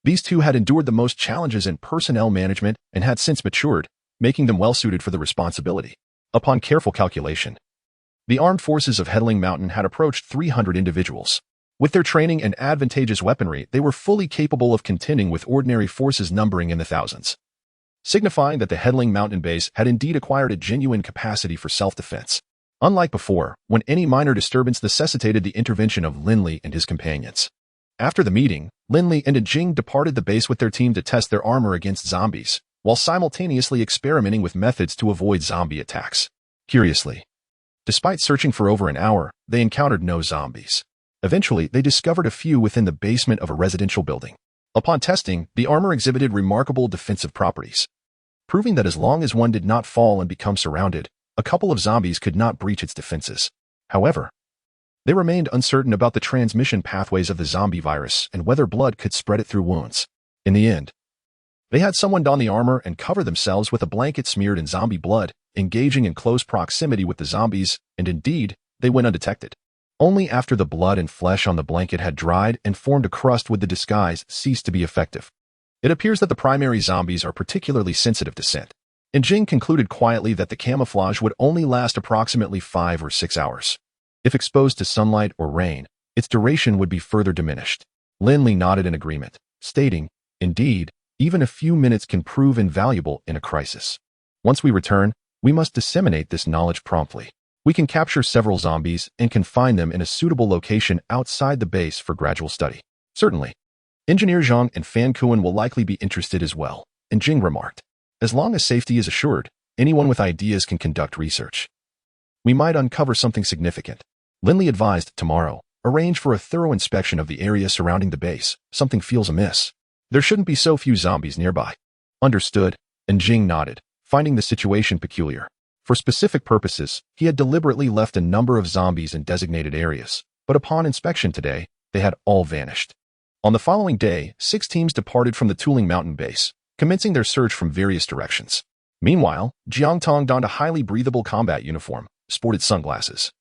These two had endured the most challenges in personnel management and had since matured, making them well-suited for the responsibility. Upon careful calculation, the armed forces of Headling Mountain had approached 300 individuals. With their training and advantageous weaponry, they were fully capable of contending with ordinary forces numbering in the thousands, signifying that the Headling Mountain base had indeed acquired a genuine capacity for self-defense. Unlike before, when any minor disturbance necessitated the intervention of Lin Li and his companions. After the meeting, Lin Li and Jing departed the base with their team to test their armor against zombies, while simultaneously experimenting with methods to avoid zombie attacks. Curiously, despite searching for over an hour, they encountered no zombies. Eventually, they discovered a few within the basement of a residential building. Upon testing, the armor exhibited remarkable defensive properties, proving that as long as one did not fall and become surrounded, a couple of zombies could not breach its defenses. However, they remained uncertain about the transmission pathways of the zombie virus and whether blood could spread it through wounds. In the end, they had someone don the armor and cover themselves with a blanket smeared in zombie blood, engaging in close proximity with the zombies, and indeed, they went undetected. Only after the blood and flesh on the blanket had dried and formed a crust would the disguise cease to be effective. It appears that the primary zombies are particularly sensitive to scent, and Jing concluded quietly that the camouflage would only last approximately 5 or 6 hours. If exposed to sunlight or rain, its duration would be further diminished. Lin Li nodded in agreement, stating, indeed, even a few minutes can prove invaluable in a crisis. Once we return, we must disseminate this knowledge promptly. We can capture several zombies and confine them in a suitable location outside the base for gradual study. Certainly. Engineer Zhang and Fan Kuan will likely be interested as well, and Jing remarked. As long as safety is assured, Anyone with ideas can conduct research. We might uncover something significant. Lin Li advised, tomorrow, arrange for a thorough inspection of the area surrounding the base. Something feels amiss. There shouldn't be so few zombies nearby. Understood, and Jing nodded, finding the situation peculiar. For specific purposes, he had deliberately left a number of zombies in designated areas, but upon inspection today, they had all vanished. On the following day, 6 teams departed from the Tuling Mountain base, commencing their search from various directions. Meanwhile, Jiangtong donned a highly breathable combat uniform, sported sunglasses,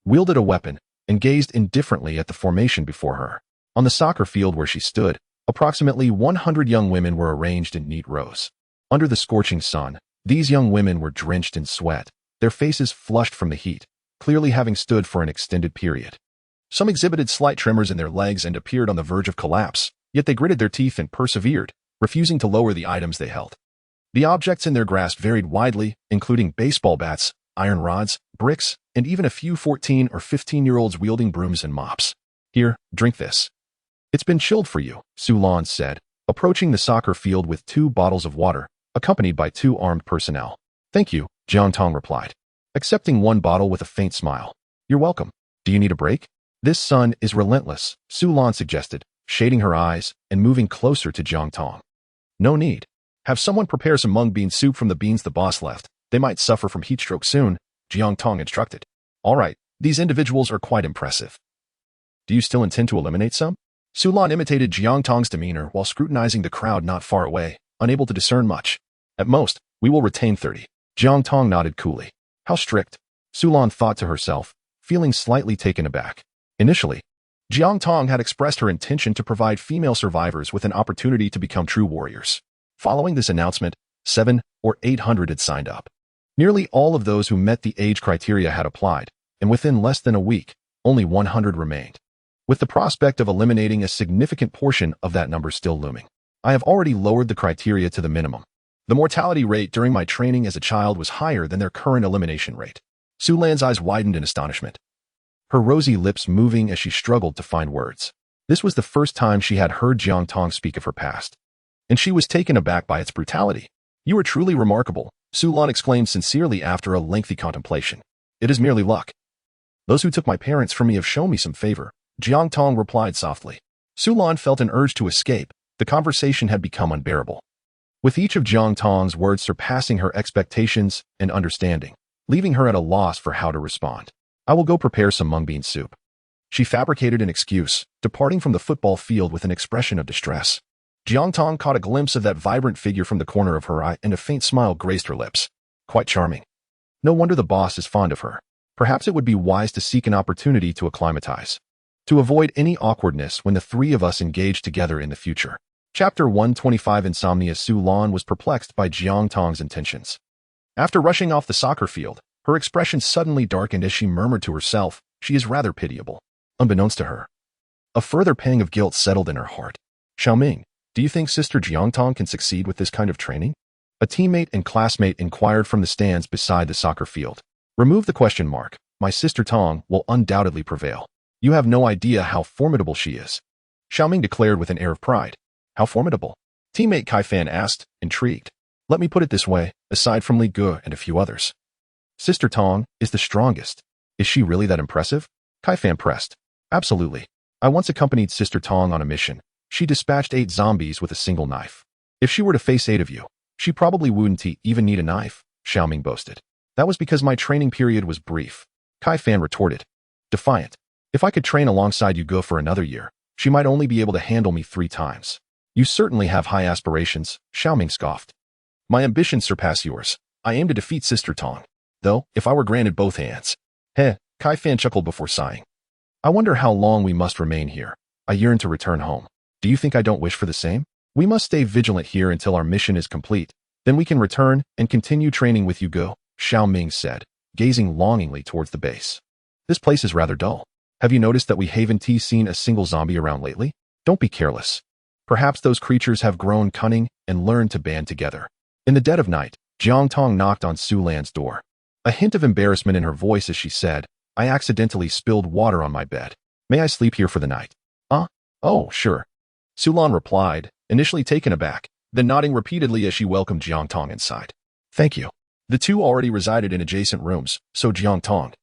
wielded a weapon, and gazed indifferently at the formation before her. On the soccer field where she stood, approximately 100 young women were arranged in neat rows. Under the scorching sun, these young women were drenched in sweat, their faces flushed from the heat, clearly having stood for an extended period. Some exhibited slight tremors in their legs and appeared on the verge of collapse, yet they gritted their teeth and persevered, refusing to lower the items they held. The objects in their grasp varied widely, including baseball bats, iron rods, bricks, and even a few 14 or 15-year-olds wielding brooms and mops. Here, drink this. It's been chilled for you, Su Lan said, approaching the soccer field with 2 bottles of water, accompanied by 2 armed personnel. Thank you, Jiang Tong replied, accepting 1 bottle with a faint smile. You're welcome. Do you need a break? This sun is relentless, Su Lan suggested, shading her eyes and moving closer to Jiang Tong. No need. Have someone prepare some mung bean soup from the beans the boss left. They might suffer from heat stroke soon, Jiang Tong instructed. All right, these individuals are quite impressive. Do you still intend to eliminate some? Su Lan imitated Jiang Tong's demeanor while scrutinizing the crowd not far away, unable to discern much. At most, we will retain 30. Jiang Tong nodded coolly. How strict? Su Lan thought to herself, feeling slightly taken aback. Initially, Jiang Tong had expressed her intention to provide female survivors with an opportunity to become true warriors. Following this announcement, 700 or 800 had signed up. Nearly all of those who met the age criteria had applied, and within less than a week, only 100 remained. With the prospect of eliminating a significant portion of that number still looming, I have already lowered the criteria to the minimum. The mortality rate during my training as a child was higher than their current elimination rate. Su Lan's eyes widened in astonishment, her rosy lips moving as she struggled to find words. This was the first time she had heard Jiang Tong speak of her past, and she was taken aback by its brutality. You are truly remarkable, Su Lan exclaimed sincerely after a lengthy contemplation. It is merely luck. Those who took my parents from me have shown me some favor, Jiang Tong replied softly. Su Lan felt an urge to escape. The conversation had become unbearable, with each of Jiang Tong's words surpassing her expectations and understanding, leaving her at a loss for how to respond. I will go prepare some mung bean soup. She fabricated an excuse, departing from the football field with an expression of distress. Jiang Tong caught a glimpse of that vibrant figure from the corner of her eye, and a faint smile graced her lips. Quite charming. No wonder the boss is fond of her. Perhaps it would be wise to seek an opportunity to acclimatize, to avoid any awkwardness when the 3 of us engage together in the future. Chapter 125. Insomnia. Su Lan was perplexed by Jiang Tong's intentions. After rushing off the soccer field, her expression suddenly darkened as she murmured to herself, she is rather pitiable. Unbeknownst to her, a further pang of guilt settled in her heart. Xiaoming, do you think Sister Jiang Tong can succeed with this kind of training? A teammate and classmate inquired from the stands beside the soccer field. Remove the question mark. My sister Tong will undoubtedly prevail. You have no idea how formidable she is, Xiaoming declared with an air of pride. How formidable? Teammate Kai Fan asked, intrigued. Let me put it this way, aside from Li Ge and a few others, Sister Tong is the strongest. Is she really that impressive? Kai Fan pressed. Absolutely. I once accompanied Sister Tong on a mission. She dispatched 8 zombies with a single knife. If she were to face 8 of you, she probably wouldn't even need a knife, Xiaoming boasted. That was because my training period was brief, Kai Fan retorted, defiant. If I could train alongside you Ge for another year, she might only be able to handle me 3 times. You certainly have high aspirations, Xiaoming scoffed. My ambitions surpass yours. I aim to defeat Sister Tong, though, if I were granted both hands. Heh, Kai Fan chuckled before sighing. I wonder how long we must remain here. I yearn to return home. Do you think I don't wish for the same? We must stay vigilant here until our mission is complete. Then we can return and continue training with you Ge, Xiaoming said, gazing longingly towards the base. This place is rather dull. Have you noticed that we haven't seen a single zombie around lately? Don't be careless. Perhaps those creatures have grown cunning and learned to band together. In the dead of night, Jiang Tong knocked on Su Lan's door. A hint of embarrassment in her voice as she said, I accidentally spilled water on my bed. May I sleep here for the night? Oh, sure. Su Lan replied, initially taken aback, then nodding repeatedly as she welcomed Jiang Tong inside. Thank you. The two already resided in adjacent rooms, so Jiang Tong,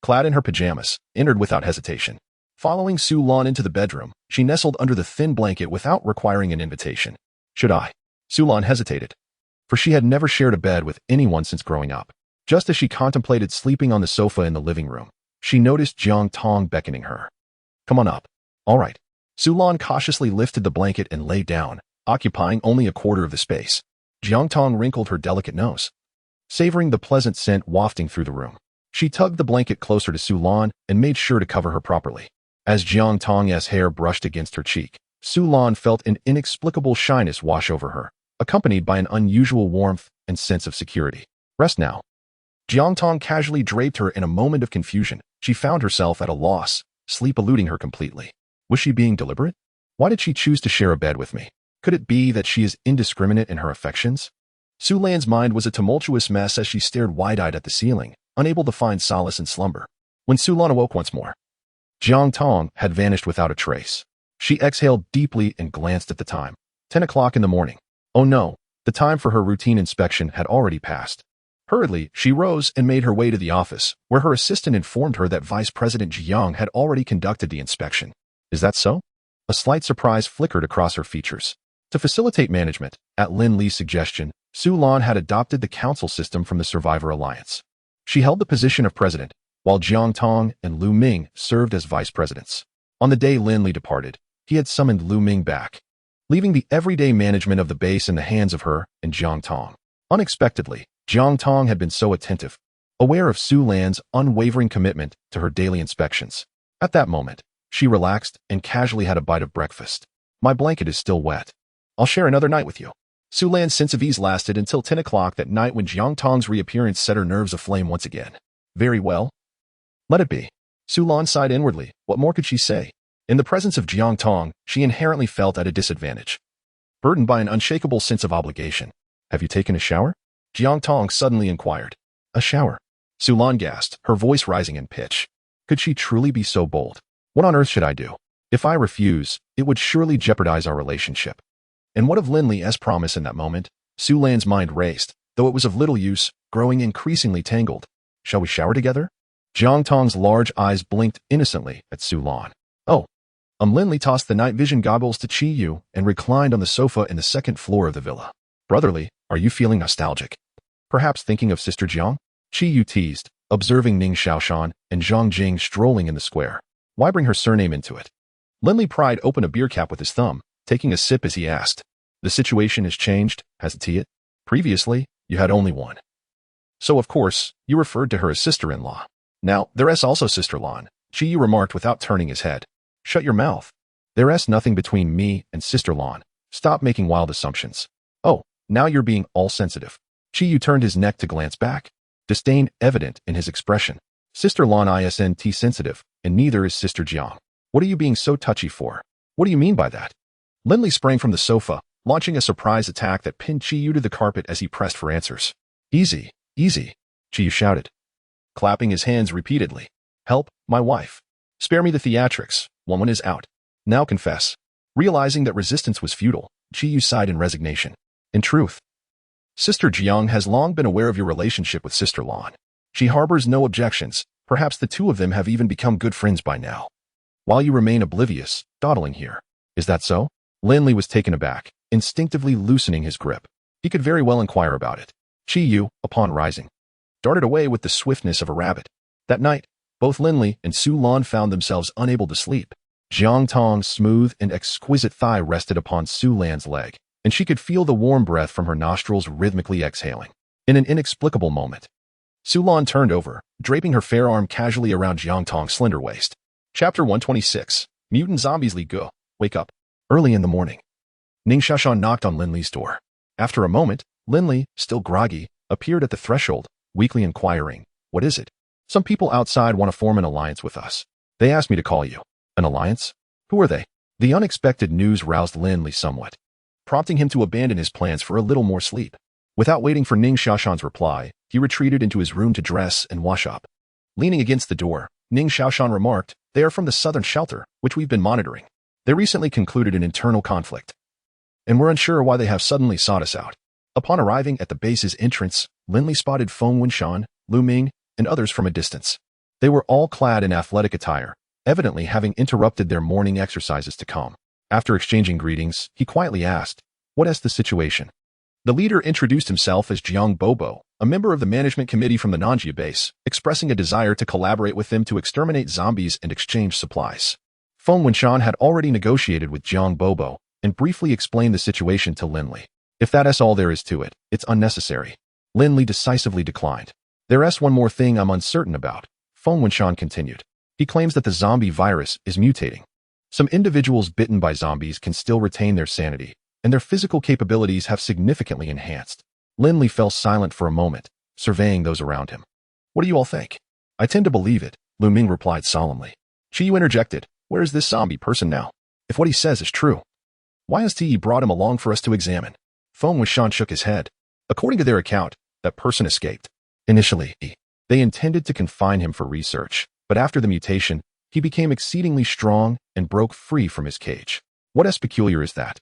clad in her pajamas, entered without hesitation. Following Su Lan into the bedroom, she nestled under the thin blanket without requiring an invitation. Should I? Su Lan hesitated, for she had never shared a bed with anyone since growing up. Just as she contemplated sleeping on the sofa in the living room, she noticed Jiang Tong beckoning her. Come on up. All right. Su Lan cautiously lifted the blanket and lay down, occupying only a quarter of the space. Jiang Tong wrinkled her delicate nose, savoring the pleasant scent wafting through the room. She tugged the blanket closer to Su Lan and made sure to cover her properly. As Jiang Tong's hair brushed against her cheek, Su Lan felt an inexplicable shyness wash over her, accompanied by an unusual warmth and sense of security. Rest now. Jiang Tong casually draped her in a moment of confusion. She found herself at a loss, sleep eluding her completely. Was she being deliberate? Why did she choose to share a bed with me? Could it be that she is indiscriminate in her affections? Su Lan's mind was a tumultuous mess as she stared wide-eyed at the ceiling, unable to find solace in slumber. When Su Lan awoke once more, Jiang Tong had vanished without a trace. She exhaled deeply and glanced at the time. 10 o'clock in the morning. Oh no, the time for her routine inspection had already passed. Hurriedly, she rose and made her way to the office, where her assistant informed her that Vice President Jiang had already conducted the inspection. Is that so? A slight surprise flickered across her features. To facilitate management, at Lin Li's suggestion, Su Lan had adopted the council system from the Survivor Alliance. She held the position of president, while Jiang Tong and Lu Ming served as vice presidents. On the day Lin Li departed, he had summoned Lu Ming back, leaving the everyday management of the base in the hands of her and Jiang Tong. Unexpectedly, Jiang Tong had been so attentive, aware of Su Lan's unwavering commitment to her daily inspections. At that moment, she relaxed and casually had a bite of breakfast. My blanket is still wet. I'll share another night with you. Su Lan's sense of ease lasted until 10 o'clock that night when Jiang Tong's reappearance set her nerves aflame once again. Very well. Let it be. Su Lan sighed inwardly. What more could she say? In the presence of Jiang Tong, she inherently felt at a disadvantage, burdened by an unshakable sense of obligation. Have you taken a shower? Jiang Tong suddenly inquired. A shower? Su Lan gasped, her voice rising in pitch. Could she truly be so bold? What on earth should I do? If I refuse, it would surely jeopardize our relationship. And what of Lin Li's promise in that moment? Su Lan's mind raced, though it was of little use, growing increasingly tangled. Shall we shower together? Jiang Tong's large eyes blinked innocently at Su Lan. Oh. Lin Li tossed the night vision goggles to Chi Yu and reclined on the sofa in the second floor of the villa. Brotherly, are you feeling nostalgic? Perhaps thinking of Sister Jiang? Chi Yu teased, observing Ning Xiaoshan and Zhang Jing strolling in the square. Why bring her surname into it? Lin Li pried open a beer cap with his thumb, taking a sip as he asked. The situation has changed, hasn't it? Previously, you had only one. So of course, you referred to her as sister-in-law. Now, there's also Sister Lan, Chi Yu remarked without turning his head. Shut your mouth. There's nothing between me and Sister Lan. Stop making wild assumptions. Oh, now you're being all sensitive. Chi Yu turned his neck to glance back, disdain evident in his expression. Sister Lan isn't sensitive, and neither is Sister Jiang. What are you being so touchy for? What do you mean by that? Lin Li sprang from the sofa, launching a surprise attack that pinned Chi Yu to the carpet as he pressed for answers. Easy, easy, Chi Yu shouted, clapping his hands repeatedly. Help, my wife. Spare me the theatrics, woman is out. Now confess. Realizing that resistance was futile, Chi Yu sighed in resignation. In truth, Sister Jiang has long been aware of your relationship with Sister Lan. She harbors no objections. Perhaps the two of them have even become good friends by now. While you remain oblivious, dawdling here. Is that so? Lin Li was taken aback, instinctively loosening his grip. He could very well inquire about it. Chi Yu, upon rising, darted away with the swiftness of a rabbit. That night, both Lin Li and Su Lan found themselves unable to sleep. Jiang Tong's smooth and exquisite thigh rested upon Su Lan's leg, and she could feel the warm breath from her nostrils rhythmically exhaling. In an inexplicable moment, Su Lan turned over, draping her fair arm casually around Jiang Tong's slender waist. Chapter 126. Mutant Zombies Li Go. Wake up. Early in the morning, Ning Xiaoshan knocked on Lin Li's door. After a moment, Lin Li, still groggy, appeared at the threshold, weakly inquiring, What is it? Some people outside want to form an alliance with us. They asked me to call you. An alliance? Who are they? The unexpected news roused Lin Li somewhat, prompting him to abandon his plans for a little more sleep. Without waiting for Ning Xiaoshan's reply, he retreated into his room to dress and wash up. Leaning against the door, Ning Xiaoshan remarked, They are from the southern shelter, which we've been monitoring. They recently concluded an internal conflict, and we're unsure why they have suddenly sought us out. Upon arriving at the base's entrance, Lin Li spotted Feng Wunshan, Lu Ming, and others from a distance. They were all clad in athletic attire, evidently having interrupted their morning exercises to come. After exchanging greetings, he quietly asked, "What is the situation?" The leader introduced himself as Jiang Bobo, a member of the management committee from the Nanjia base, expressing a desire to collaborate with them to exterminate zombies and exchange supplies. Feng Wunshan had already negotiated with Jiang Bobo and briefly explained the situation to Lin Li. "If that's all there is to it, it's unnecessary." Lin Li decisively declined. "There's one more thing I'm uncertain about," Feng Wunshan continued. "He claims that the zombie virus is mutating. Some individuals bitten by zombies can still retain their sanity, and their physical capabilities have significantly enhanced." Lin Li fell silent for a moment, surveying those around him. "What do you all think?" "I tend to believe it," Lu Ming replied solemnly. Qiyu interjected, "Where is this zombie person now? If what he says is true, why has Ti brought him along for us to examine?" Feng Wunshan shook his head. "According to their account, that person escaped. Initially, they intended to confine him for research, but after the mutation, he became exceedingly strong and broke free from his cage. What is peculiar is that,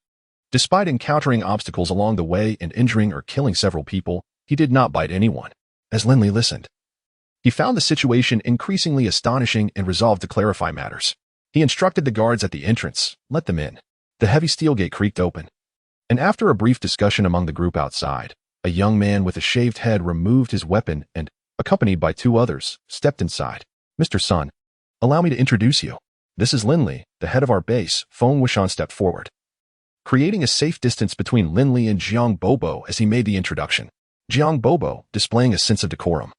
despite encountering obstacles along the way and injuring or killing several people, he did not bite anyone." As Lin Li listened, he found the situation increasingly astonishing and resolved to clarify matters. He instructed the guards at the entrance, "Let them in." The heavy steel gate creaked open, and after a brief discussion among the group outside, a young man with a shaved head removed his weapon and, accompanied by two others, stepped inside. "Mr. Sun, allow me to introduce you. This is Lin Li, the head of our base." Feng Wunshan stepped forward, creating a safe distance between Lin Li and Jiang Bobo as he made the introduction. Jiang Bobo, displaying a sense of decorum,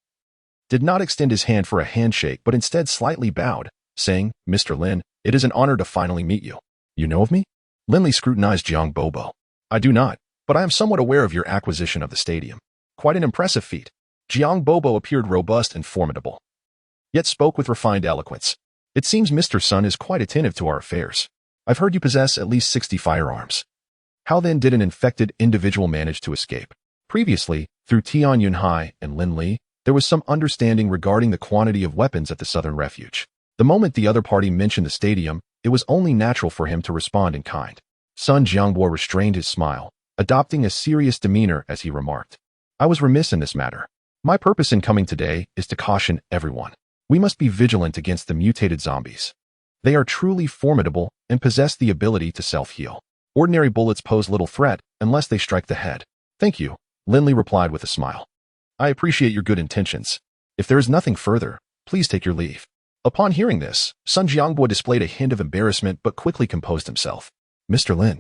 did not extend his hand for a handshake but instead slightly bowed, saying, "Mr. Lin, it is an honor to finally meet you. You know of me?" Lin Li scrutinized Jiang Bobo. "I do not, but I am somewhat aware of your acquisition of the stadium. Quite an impressive feat." Jiang Bobo appeared robust and formidable, yet spoke with refined eloquence. "It seems Mr. Sun is quite attentive to our affairs. I've heard you possess at least 60 firearms. How then did an infected individual manage to escape?" Previously, through Tian Yunhai and Lin Li, there was some understanding regarding the quantity of weapons at the Southern Refuge. The moment the other party mentioned the stadium, it was only natural for him to respond in kind. Sun Jiangbo restrained his smile, adopting a serious demeanor as he remarked, "I was remiss in this matter. My purpose in coming today is to caution everyone. We must be vigilant against the mutated zombies. They are truly formidable and possess the ability to self-heal. Ordinary bullets pose little threat unless they strike the head." "Thank you," Lin Li replied with a smile. "I appreciate your good intentions. If there is nothing further, please take your leave." Upon hearing this, Sun Jiangbo displayed a hint of embarrassment but quickly composed himself. "Mr. Lin,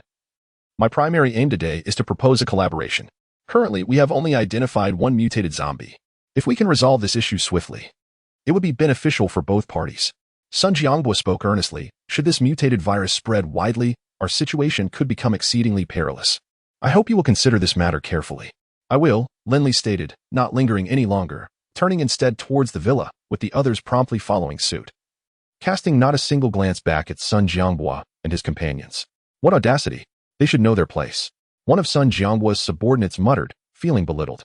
my primary aim today is to propose a collaboration. Currently, we have only identified one mutated zombie. If we can resolve this issue swiftly, it would be beneficial for both parties." Sun Jiangbo spoke earnestly. "Should this mutated virus spread widely, our situation could become exceedingly perilous. I hope you will consider this matter carefully." "I will," Lin Li stated, not lingering any longer, turning instead towards the villa, with the others promptly following suit, casting not a single glance back at Sun Jiangbo and his companions. "What audacity! They should know their place." One of Sun Jiangbo's subordinates muttered, feeling belittled.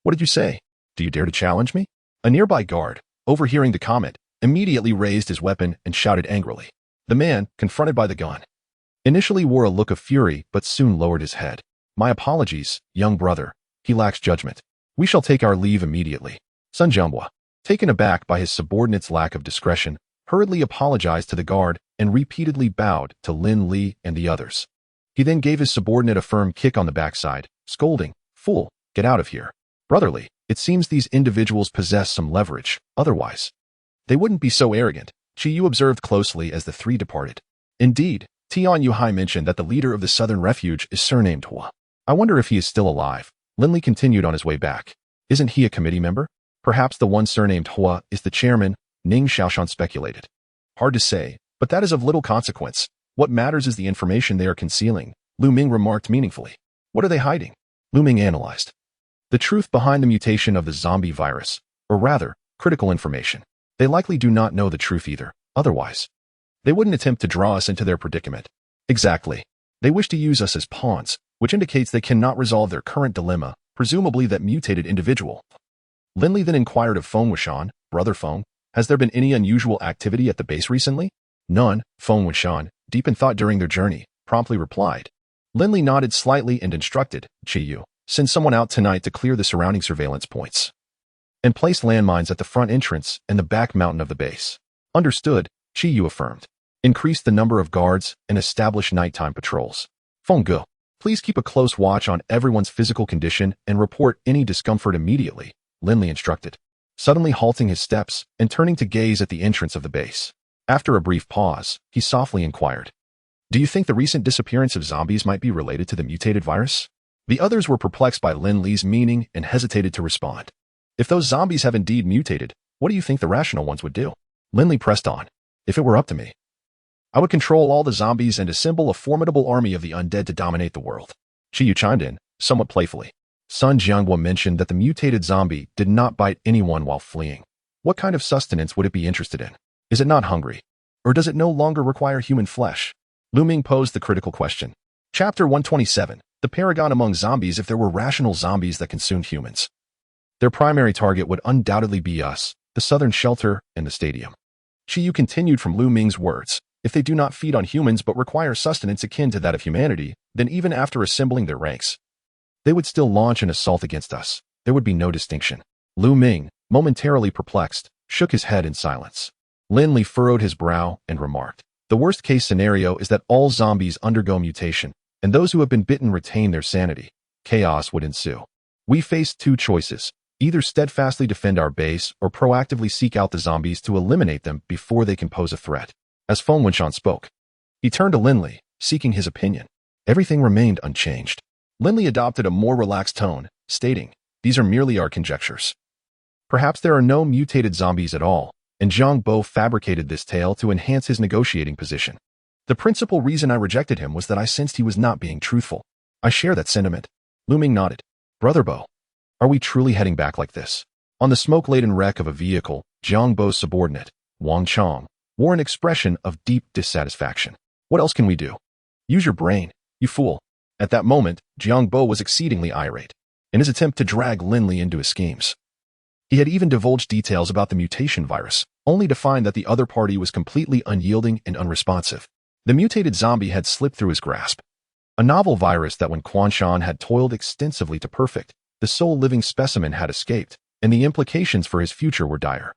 "What did you say? Do you dare to challenge me?" A nearby guard, overhearing the comment, immediately raised his weapon and shouted angrily. The man, confronted by the gun, initially wore a look of fury but soon lowered his head. "My apologies, young brother. He lacks judgment. We shall take our leave immediately." Sun Jiangbo, taken aback by his subordinate's lack of discretion, hurriedly apologized to the guard and repeatedly bowed to Lin Li and the others. He then gave his subordinate a firm kick on the backside, scolding, "Fool, get out of here." "Brotherly, it seems these individuals possess some leverage, otherwise they wouldn't be so arrogant," Qiyu observed closely as the three departed. Indeed, Tian Yuhai mentioned that the leader of the Southern Refuge is surnamed Hua. "I wonder if he is still alive." Lin Li continued on his way back. "Isn't he a committee member? Perhaps the one surnamed Hua is the chairman," Ning Xiaoshan speculated. "Hard to say, but that is of little consequence. What matters is the information they are concealing," Lu Ming remarked meaningfully. "What are they hiding?" Lu Ming analyzed the truth behind the mutation of the zombie virus, or rather, critical information. "They likely do not know the truth either. Otherwise, they wouldn't attempt to draw us into their predicament." "Exactly. They wish to use us as pawns, which indicates they cannot resolve their current dilemma, presumably that mutated individual." Lin Li then inquired of Feng Wunshan, "Brother Feng, has there been any unusual activity at the base recently?" "None," Feng Wunshan, deep in thought during their journey, promptly replied. Lin Li nodded slightly and instructed, "Qiyu, Send someone out tonight to clear the surrounding surveillance points. And place landmines at the front entrance and the back mountain of the base. Understood, Chi Yu affirmed. Increase the number of guards and establish nighttime patrols. Feng Ge, please keep a close watch on everyone's physical condition and report any discomfort immediately, Lin Li instructed, suddenly halting his steps and turning to gaze at the entrance of the base. After a brief pause, he softly inquired, "Do you think the recent disappearance of zombies might be related to the mutated virus?" The others were perplexed by Lin Li's meaning and hesitated to respond. If those zombies have indeed mutated, what do you think the rational ones would do? Lin Li pressed on. If it were up to me, I would control all the zombies and assemble a formidable army of the undead to dominate the world. Chi Yu chimed in, somewhat playfully. Sun Jianghua mentioned that the mutated zombie did not bite anyone while fleeing. What kind of sustenance would it be interested in? Is it not hungry? Or does it no longer require human flesh? Lu Ming posed the critical question. Chapter 127, the paragon among zombies. If there were rational zombies that consumed humans, their primary target would undoubtedly be us, the southern shelter, and the stadium. Chi Yu continued from Lu Ming's words. If they do not feed on humans but require sustenance akin to that of humanity, then even after assembling their ranks, they would still launch an assault against us. There would be no distinction. Lu Ming, momentarily perplexed, shook his head in silence. Lin Li furrowed his brow and remarked, the worst-case scenario is that all zombies undergo mutation, and those who have been bitten retain their sanity. Chaos would ensue. We face two choices. Either steadfastly defend our base or proactively seek out the zombies to eliminate them before they can pose a threat. As Feng Wenshan spoke, he turned to Lin Li, seeking his opinion. Everything remained unchanged. Lin Li adopted a more relaxed tone, stating, these are merely our conjectures. Perhaps there are no mutated zombies at all, and Zhang Bo fabricated this tale to enhance his negotiating position. The principal reason I rejected him was that I sensed he was not being truthful. I share that sentiment. Lu Ming nodded. Brother Bo, are we truly heading back like this? On the smoke-laden wreck of a vehicle, Zhang Bo's subordinate, Wang Chong, wore an expression of deep dissatisfaction. What else can we do? Use your brain, you fool. At that moment, Jiang Bo was exceedingly irate in his attempt to drag Lin Li into his schemes. He had even divulged details about the mutation virus, only to find that the other party was completely unyielding and unresponsive. The mutated zombie had slipped through his grasp. A novel virus that when Quan Shan had toiled extensively to perfect, the sole living specimen had escaped, and the implications for his future were dire.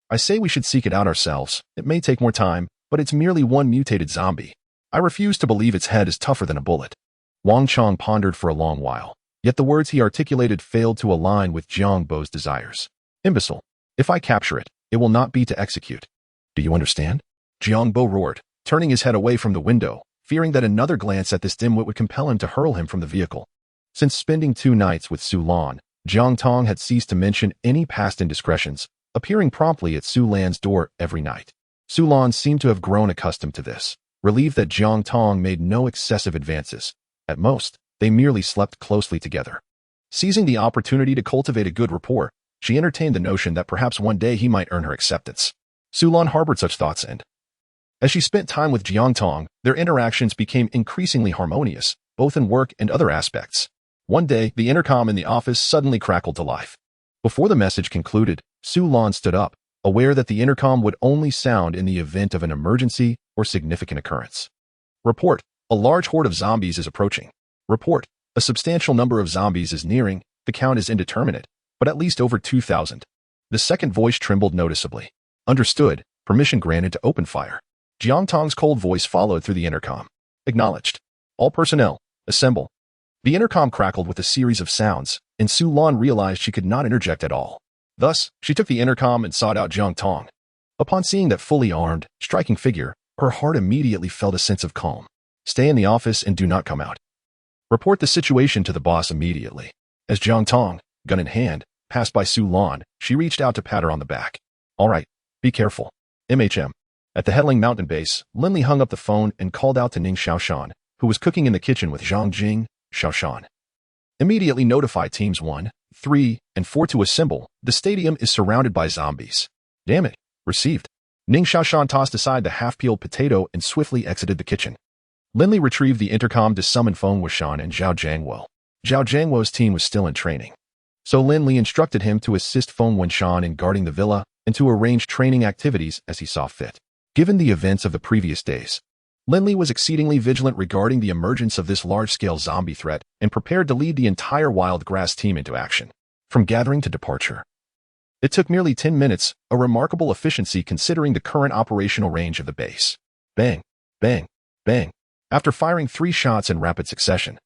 I say we should seek it out ourselves. It may take more time, but it's merely one mutated zombie. I refuse to believe its head is tougher than a bullet. Wang Chong pondered for a long while, yet the words he articulated failed to align with Jiang Bo's desires. Imbecile. If I capture it, it will not be to execute. Do you understand? Jiang Bo roared, turning his head away from the window, fearing that another glance at this dimwit would compel him to hurl him from the vehicle. Since spending 2 nights with Su Lan, Jiang Tong had ceased to mention any past indiscretions, appearing promptly at Su Lan's door every night. Su Lan seemed to have grown accustomed to this, relieved that Jiang Tong made no excessive advances. At most, they merely slept closely together. Seizing the opportunity to cultivate a good rapport, she entertained the notion that perhaps one day he might earn her acceptance. Su Lan harbored such thoughts and, as she spent time with Jiang Tong, their interactions became increasingly harmonious, both in work and other aspects. One day, the intercom in the office suddenly crackled to life. Before the message concluded, Su Lan stood up, aware that the intercom would only sound in the event of an emergency or significant occurrence. Report, a large horde of zombies is approaching. Report, a substantial number of zombies is nearing. The count is indeterminate, but at least over 2,000. The second voice trembled noticeably. Understood, permission granted to open fire. Jiang Tong's cold voice followed through the intercom. Acknowledged. All personnel, assemble. The intercom crackled with a series of sounds, and Su Lan realized she could not interject at all. Thus, she took the intercom and sought out Jiang Tong. Upon seeing that fully armed, striking figure, her heart immediately felt a sense of calm. Stay in the office and do not come out. Report the situation to the boss immediately. As Jiang Tong, gun in hand, passed by Su Lan, she reached out to pat her on the back. All right, be careful. MHM. At the Headling Mountain base, Lin Li hung up the phone and called out to Ning Xiaoshan, who was cooking in the kitchen with Zhang Jing. Xiaoshan. Immediately notify teams 1, 3, and 4 to assemble. The stadium is surrounded by zombies. Damn it. Received. Ning Xiaoshan tossed aside the half-peeled potato and swiftly exited the kitchen. Lin Li retrieved the intercom to summon Feng Wenshan and Zhao Jiangwo. Zhao Jiangwo's team was still in training, so Lin Li instructed him to assist Feng Wenshan in guarding the villa and to arrange training activities as he saw fit. Given the events of the previous days, Lin Li was exceedingly vigilant regarding the emergence of this large-scale zombie threat and prepared to lead the entire wild grass team into action. From gathering to departure, it took merely 10 minutes, a remarkable efficiency considering the current operational range of the base. Bang, bang, bang. After firing 3 shots in rapid succession,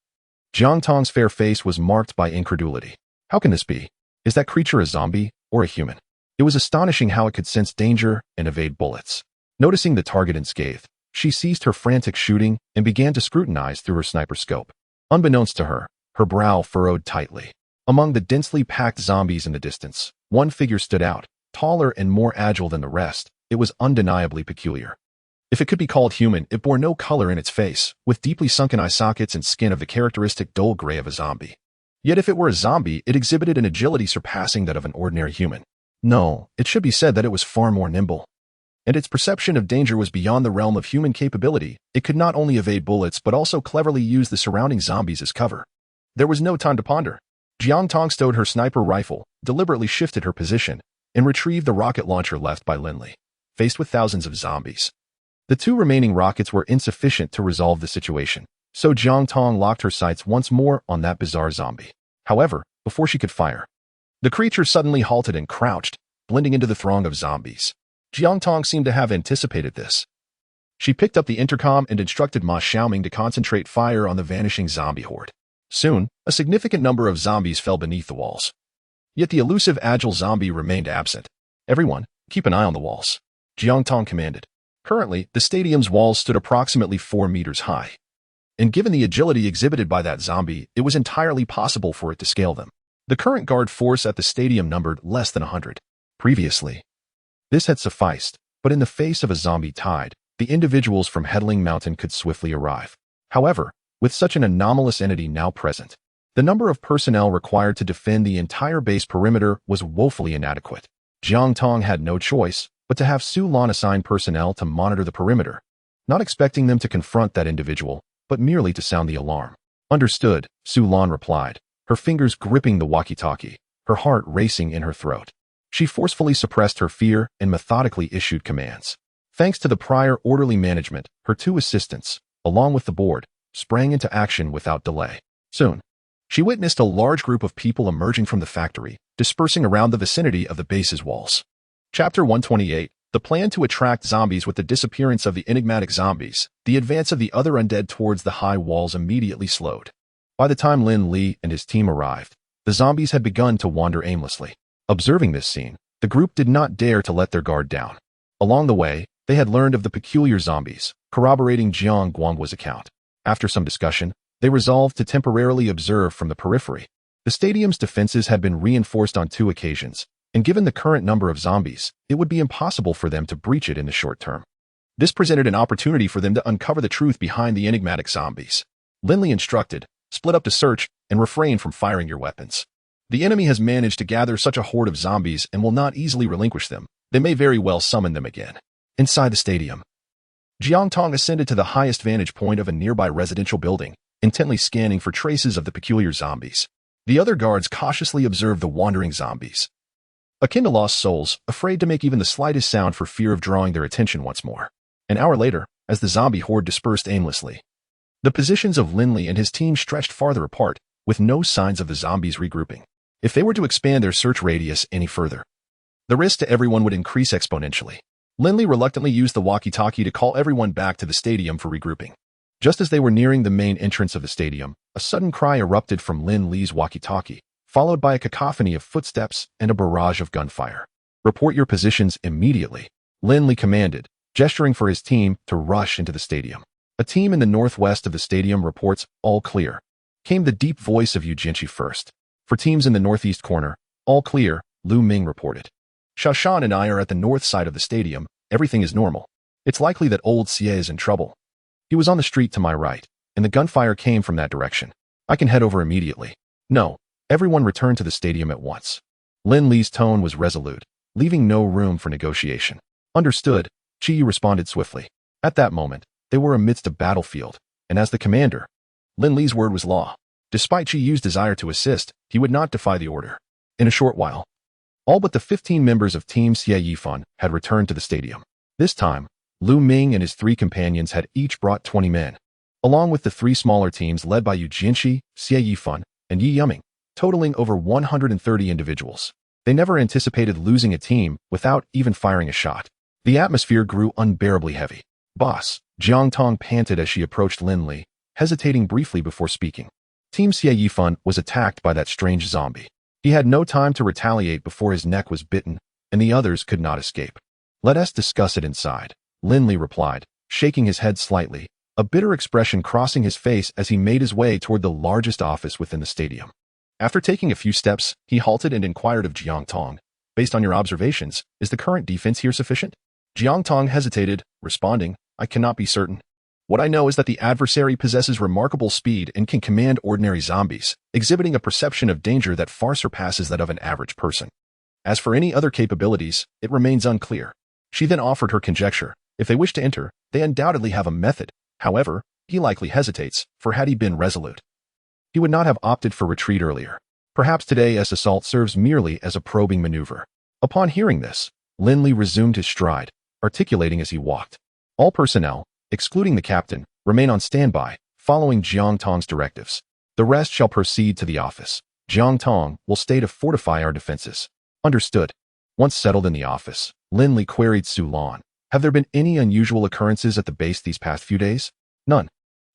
Jiang Tong's fair face was marked by incredulity. How can this be? Is that creature a zombie or a human? It was astonishing how it could sense danger and evade bullets. Noticing the target unscathed, she ceased her frantic shooting and began to scrutinize through her sniper scope. Unbeknownst to her, her brow furrowed tightly. Among the densely packed zombies in the distance, one figure stood out, taller and more agile than the rest. It was undeniably peculiar. If it could be called human, it bore no color in its face, with deeply sunken eye sockets and skin of the characteristic dull gray of a zombie. Yet if it were a zombie, it exhibited an agility surpassing that of an ordinary human. No, it should be said that it was far more nimble. And its perception of danger was beyond the realm of human capability. It could not only evade bullets but also cleverly use the surrounding zombies as cover. There was no time to ponder. Jiang Tong stowed her sniper rifle, deliberately shifted her position, and retrieved the rocket launcher left by Lin Li. Faced with thousands of zombies, the 2 remaining rockets were insufficient to resolve the situation, so Jiang Tong locked her sights once more on that bizarre zombie. However, before she could fire, the creature suddenly halted and crouched, blending into the throng of zombies. Jiang Tong seemed to have anticipated this. She picked up the intercom and instructed Ma Xiaoming to concentrate fire on the vanishing zombie horde. Soon, a significant number of zombies fell beneath the walls. Yet the elusive agile zombie remained absent. Everyone, keep an eye on the walls, Jiang Tong commanded. Currently, the stadium's walls stood approximately 4 meters high. And given the agility exhibited by that zombie, it was entirely possible for it to scale them. The current guard force at the stadium numbered less than 100. Previously, this had sufficed, but in the face of a zombie tide, the individuals from Headling Mountain could swiftly arrive. However, with such an anomalous entity now present, the number of personnel required to defend the entire base perimeter was woefully inadequate. Jiang Tong had no choice but to have Su Lan assign personnel to monitor the perimeter, not expecting them to confront that individual, but merely to sound the alarm. Understood, Su Lan replied, her fingers gripping the walkie-talkie, her heart racing in her throat. She forcefully suppressed her fear and methodically issued commands. Thanks to the prior orderly management, her 2 assistants, along with the board, sprang into action without delay. Soon, she witnessed a large group of people emerging from the factory, dispersing around the vicinity of the base's walls. Chapter 128, the plan to attract zombies. With the disappearance of the enigmatic zombies, the advance of the other undead towards the high walls immediately slowed. By the time Lin Li and his team arrived, the zombies had begun to wander aimlessly. Observing this scene, the group did not dare to let their guard down. Along the way, they had learned of the peculiar zombies, corroborating Jiang Guanghua's account. After some discussion, they resolved to temporarily observe from the periphery. The stadium's defenses had been reinforced on 2 occasions, and given the current number of zombies, it would be impossible for them to breach it in the short term. This presented an opportunity for them to uncover the truth behind the enigmatic zombies. Lin Li instructed, split up to search and refrain from firing your weapons. The enemy has managed to gather such a horde of zombies and will not easily relinquish them. They may very well summon them again. Inside the stadium, Jiang Tong ascended to the highest vantage point of a nearby residential building, intently scanning for traces of the peculiar zombies. The other guards cautiously observed the wandering zombies, akin to lost souls, afraid to make even the slightest sound for fear of drawing their attention once more. An hour later, as the zombie horde dispersed aimlessly, the positions of Lin Li and his team stretched farther apart, with no signs of the zombies regrouping. If they were to expand their search radius any further, the risk to everyone would increase exponentially. Lin Li reluctantly used the walkie-talkie to call everyone back to the stadium for regrouping. Just as they were nearing the main entrance of the stadium, a sudden cry erupted from Lin Li's walkie-talkie, followed by a cacophony of footsteps and a barrage of gunfire. Report your positions immediately, Lin Li commanded, gesturing for his team to rush into the stadium. A team in the northwest of the stadium reports all clear, came the deep voice of Yu Jinqi first. For teams in the northeast corner, all clear, Lu Ming reported. Shashan and I are at the north side of the stadium. Everything is normal. It's likely that old Xie is in trouble. He was on the street to my right, and the gunfire came from that direction. I can head over immediately. No, everyone return to the stadium at once. Lin Li's tone was resolute, leaving no room for negotiation. Understood, Chi Yu responded swiftly. At that moment, they were amidst a battlefield, and as the commander, Lin Li's word was law. Despite Chi Yu's desire to assist, he would not defy the order. In a short while, all but the 15 members of Team Xie Yifan had returned to the stadium. This time, Lu Ming and his 3 companions had each brought 20 men, along with the 3 smaller teams led by Yu Jianxi, Xie Yifan, and Yi Yuming, totaling over 130 individuals. They never anticipated losing a team without even firing a shot. The atmosphere grew unbearably heavy. Boss, Jiang Tong panted as she approached Lin Li, hesitating briefly before speaking. Team Xie Yifan was attacked by that strange zombie. He had no time to retaliate before his neck was bitten, and the others could not escape. Let us discuss it inside, Lin Li replied, shaking his head slightly, a bitter expression crossing his face as he made his way toward the largest office within the stadium. After taking a few steps, he halted and inquired of Jiang Tong. Based on your observations, is the current defense here sufficient? Jiang Tong hesitated, responding, I cannot be certain. What I know is that the adversary possesses remarkable speed and can command ordinary zombies, exhibiting a perception of danger that far surpasses that of an average person. As for any other capabilities, it remains unclear. She then offered her conjecture. If they wish to enter, they undoubtedly have a method. However, he likely hesitates, for had he been resolute, he would not have opted for retreat earlier. Perhaps today's assault serves merely as a probing maneuver. Upon hearing this, Lin Li resumed his stride, articulating as he walked. All personnel, excluding the captain, remain on standby, following Jiang Tong's directives. The rest shall proceed to the office. Jiang Tong will stay to fortify our defenses. Understood. Once settled in the office, Lin Li queried Su Lan. Have there been any unusual occurrences at the base these past few days? None.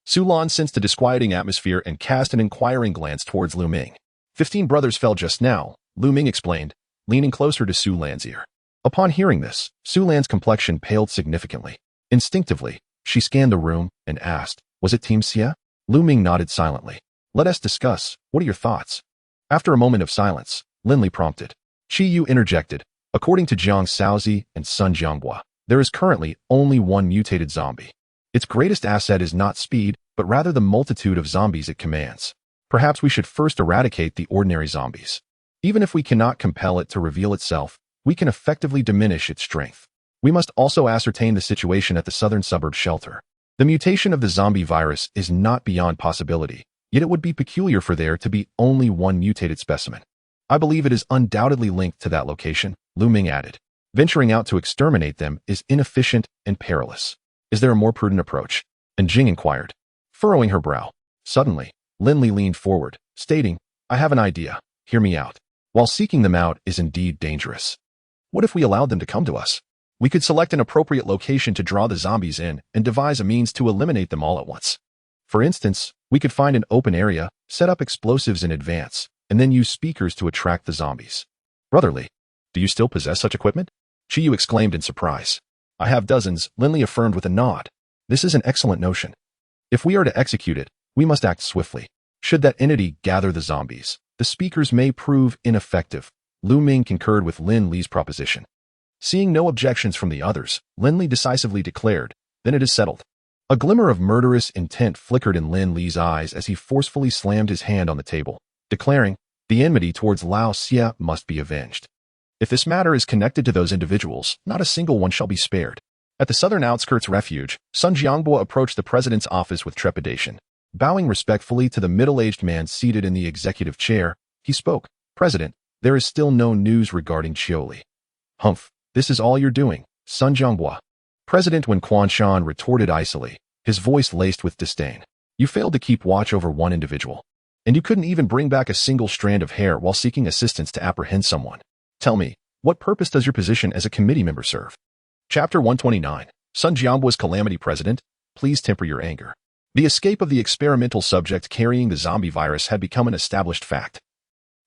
Su Lan sensed the disquieting atmosphere and cast an inquiring glance towards Lu Ming. 15 brothers fell just now, Lu Ming explained, leaning closer to Su Lan's ear. Upon hearing this, Su Lan's complexion paled significantly. Instinctively, she scanned the room and asked, was it Team Xie? Lu Ming nodded silently. Let us discuss. What are your thoughts? After a moment of silence, Lin Li prompted. Qi Yu interjected. According to Jiang Shaozi and Sun Jianghua, there is currently only one mutated zombie. Its greatest asset is not speed, but rather the multitude of zombies it commands. Perhaps we should first eradicate the ordinary zombies. Even if we cannot compel it to reveal itself, we can effectively diminish its strength. We must also ascertain the situation at the southern suburb shelter. The mutation of the zombie virus is not beyond possibility, yet it would be peculiar for there to be only one mutated specimen. I believe it is undoubtedly linked to that location, Lu Ming added. Venturing out to exterminate them is inefficient and perilous. Is there a more prudent approach? And Jing inquired, furrowing her brow. Suddenly, Lin Li leaned forward, stating, I have an idea. Hear me out. While seeking them out is indeed dangerous, what if we allowed them to come to us? We could select an appropriate location to draw the zombies in and devise a means to eliminate them all at once. For instance, we could find an open area, set up explosives in advance, and then use speakers to attract the zombies. Brotherly, do you still possess such equipment? Qi Yu exclaimed in surprise. I have dozens, Lin Li affirmed with a nod. This is an excellent notion. If we are to execute it, we must act swiftly. Should that entity gather the zombies, the speakers may prove ineffective. Lu Ming concurred with Lin Li's proposition. Seeing no objections from the others, Lin Li decisively declared, then it is settled. A glimmer of murderous intent flickered in Lin Li's eyes as he forcefully slammed his hand on the table, declaring, the enmity towards Lao Xie must be avenged. If this matter is connected to those individuals, not a single one shall be spared. At the southern outskirts refuge, Sun Jianghua approached the president's office with trepidation. Bowing respectfully to the middle-aged man seated in the executive chair, he spoke, President, there is still no news regarding Chioli. Humph, this is all you're doing, Sun Jianghua. President Wen Quanshan retorted icily, his voice laced with disdain. You failed to keep watch over one individual. And you couldn't even bring back a single strand of hair while seeking assistance to apprehend someone. Tell me, what purpose does your position as a committee member serve? Chapter 129. Sun Jianghua's Calamity President, please temper your anger. The escape of the experimental subject carrying the zombie virus had become an established fact.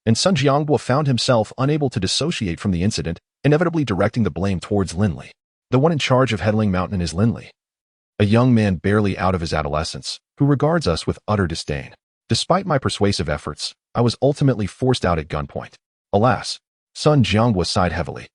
And Sun Jianghua found himself unable to dissociate from the incident, inevitably directing the blame towards Lin Li. The one in charge of Headling Mountain is Lin Li, a young man barely out of his adolescence, who regards us with utter disdain. Despite my persuasive efforts, I was ultimately forced out at gunpoint. Alas, Sun Jianghua sighed heavily.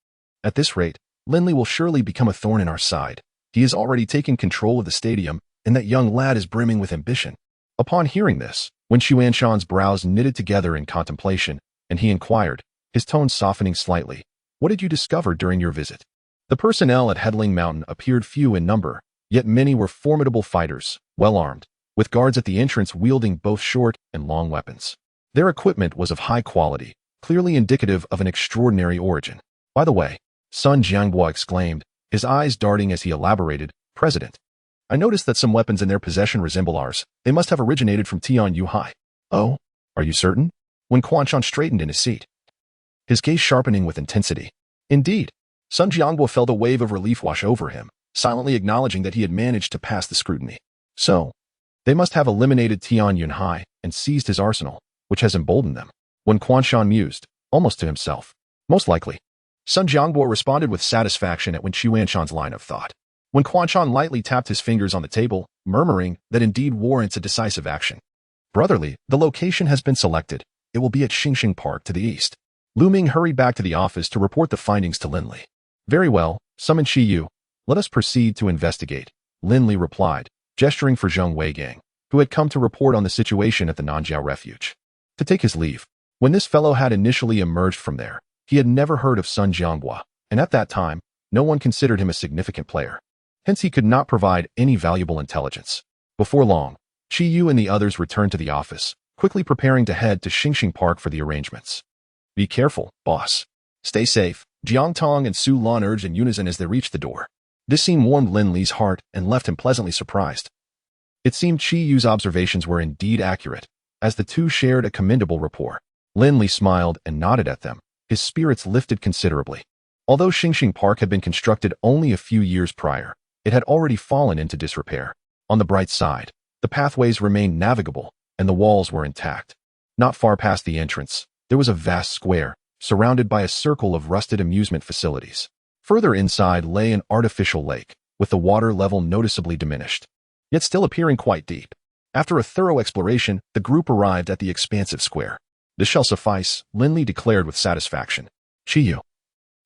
At this rate, Lin Li will surely become a thorn in our side. He has already taken control of the stadium, and that young lad is brimming with ambition. Upon hearing this, when Xuanshan's brows knitted together in contemplation, and he inquired, his tone softening slightly, what did you discover during your visit? The personnel at Headling Mountain appeared few in number, yet many were formidable fighters, well armed, with guards at the entrance wielding both short and long weapons. Their equipment was of high quality, clearly indicative of an extraordinary origin. By the way, Sun Jianghua exclaimed, his eyes darting as he elaborated, President. I noticed that some weapons in their possession resemble ours. They must have originated from Tian Yuhai. Oh, are you certain? When Quan Shan straightened in his seat, his gaze sharpening with intensity. Indeed, Sun Jianghua felt a wave of relief wash over him, silently acknowledging that he had managed to pass the scrutiny. So, they must have eliminated Tian Yunhai and seized his arsenal, which has emboldened them. When Quan Shan mused, almost to himself. Most likely. Sun Jianghua responded with satisfaction at Wen Chuanshan's line of thought. When Quan Shan lightly tapped his fingers on the table, murmuring that indeed warrants a decisive action. Brotherly, the location has been selected. It will be at Xingxing Park to the east. Lu Ming hurried back to the office to report the findings to Lin Li. Very well, summon Shi Yu. Let us proceed to investigate, Lin Li replied, gesturing for Zheng Weigang, who had come to report on the situation at the Nanjiao refuge. To take his leave. When this fellow had initially emerged from there, he had never heard of Sun Jianghua, and at that time, no one considered him a significant player. Hence he could not provide any valuable intelligence. Before long, Shi Yu and the others returned to the office, quickly preparing to head to Xingxing Park for the arrangements. Be careful, boss. Stay safe, Jiang Tong and Su Lan urged in unison as they reached the door. This scene warmed Lin Li's heart and left him pleasantly surprised. It seemed Shi Yu's observations were indeed accurate, as the two shared a commendable rapport. Lin Li smiled and nodded at them, his spirits lifted considerably. Although Xingxing Park had been constructed only a few years prior, it had already fallen into disrepair. On the bright side, the pathways remained navigable, and the walls were intact. Not far past the entrance, there was a vast square, surrounded by a circle of rusted amusement facilities. Further inside lay an artificial lake, with the water level noticeably diminished, yet still appearing quite deep. After a thorough exploration, the group arrived at the expansive square. This shall suffice, Lin Li declared with satisfaction. Chi Yu,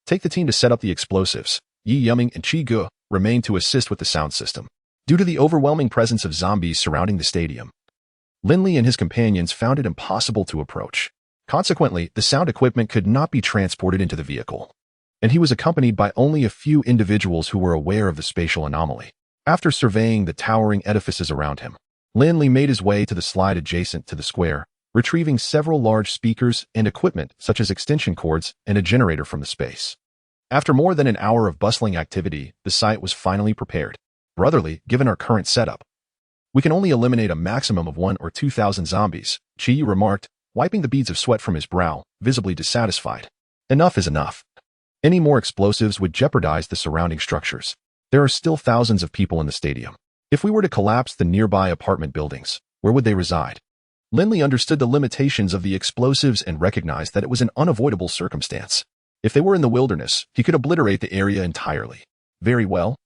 take the team to set up the explosives. Yi Yuming and Chi Ge remained to assist with the sound system. Due to the overwhelming presence of zombies surrounding the stadium, Lin Li and his companions found it impossible to approach. Consequently, the sound equipment could not be transported into the vehicle, and he was accompanied by only a few individuals who were aware of the spatial anomaly. After surveying the towering edifices around him, Lin Li made his way to the slide adjacent to the square, retrieving several large speakers and equipment such as extension cords and a generator from the space. After more than an hour of bustling activity, the site was finally prepared. Brotherly, given our current setup, we can only eliminate a maximum of 1,000 or 2,000 zombies, Chi Yu remarked, wiping the beads of sweat from his brow, visibly dissatisfied. Enough is enough. Any more explosives would jeopardize the surrounding structures. There are still thousands of people in the stadium. If we were to collapse the nearby apartment buildings, where would they reside? Lin Li understood the limitations of the explosives and recognized that it was an unavoidable circumstance. If they were in the wilderness, he could obliterate the area entirely. Very well.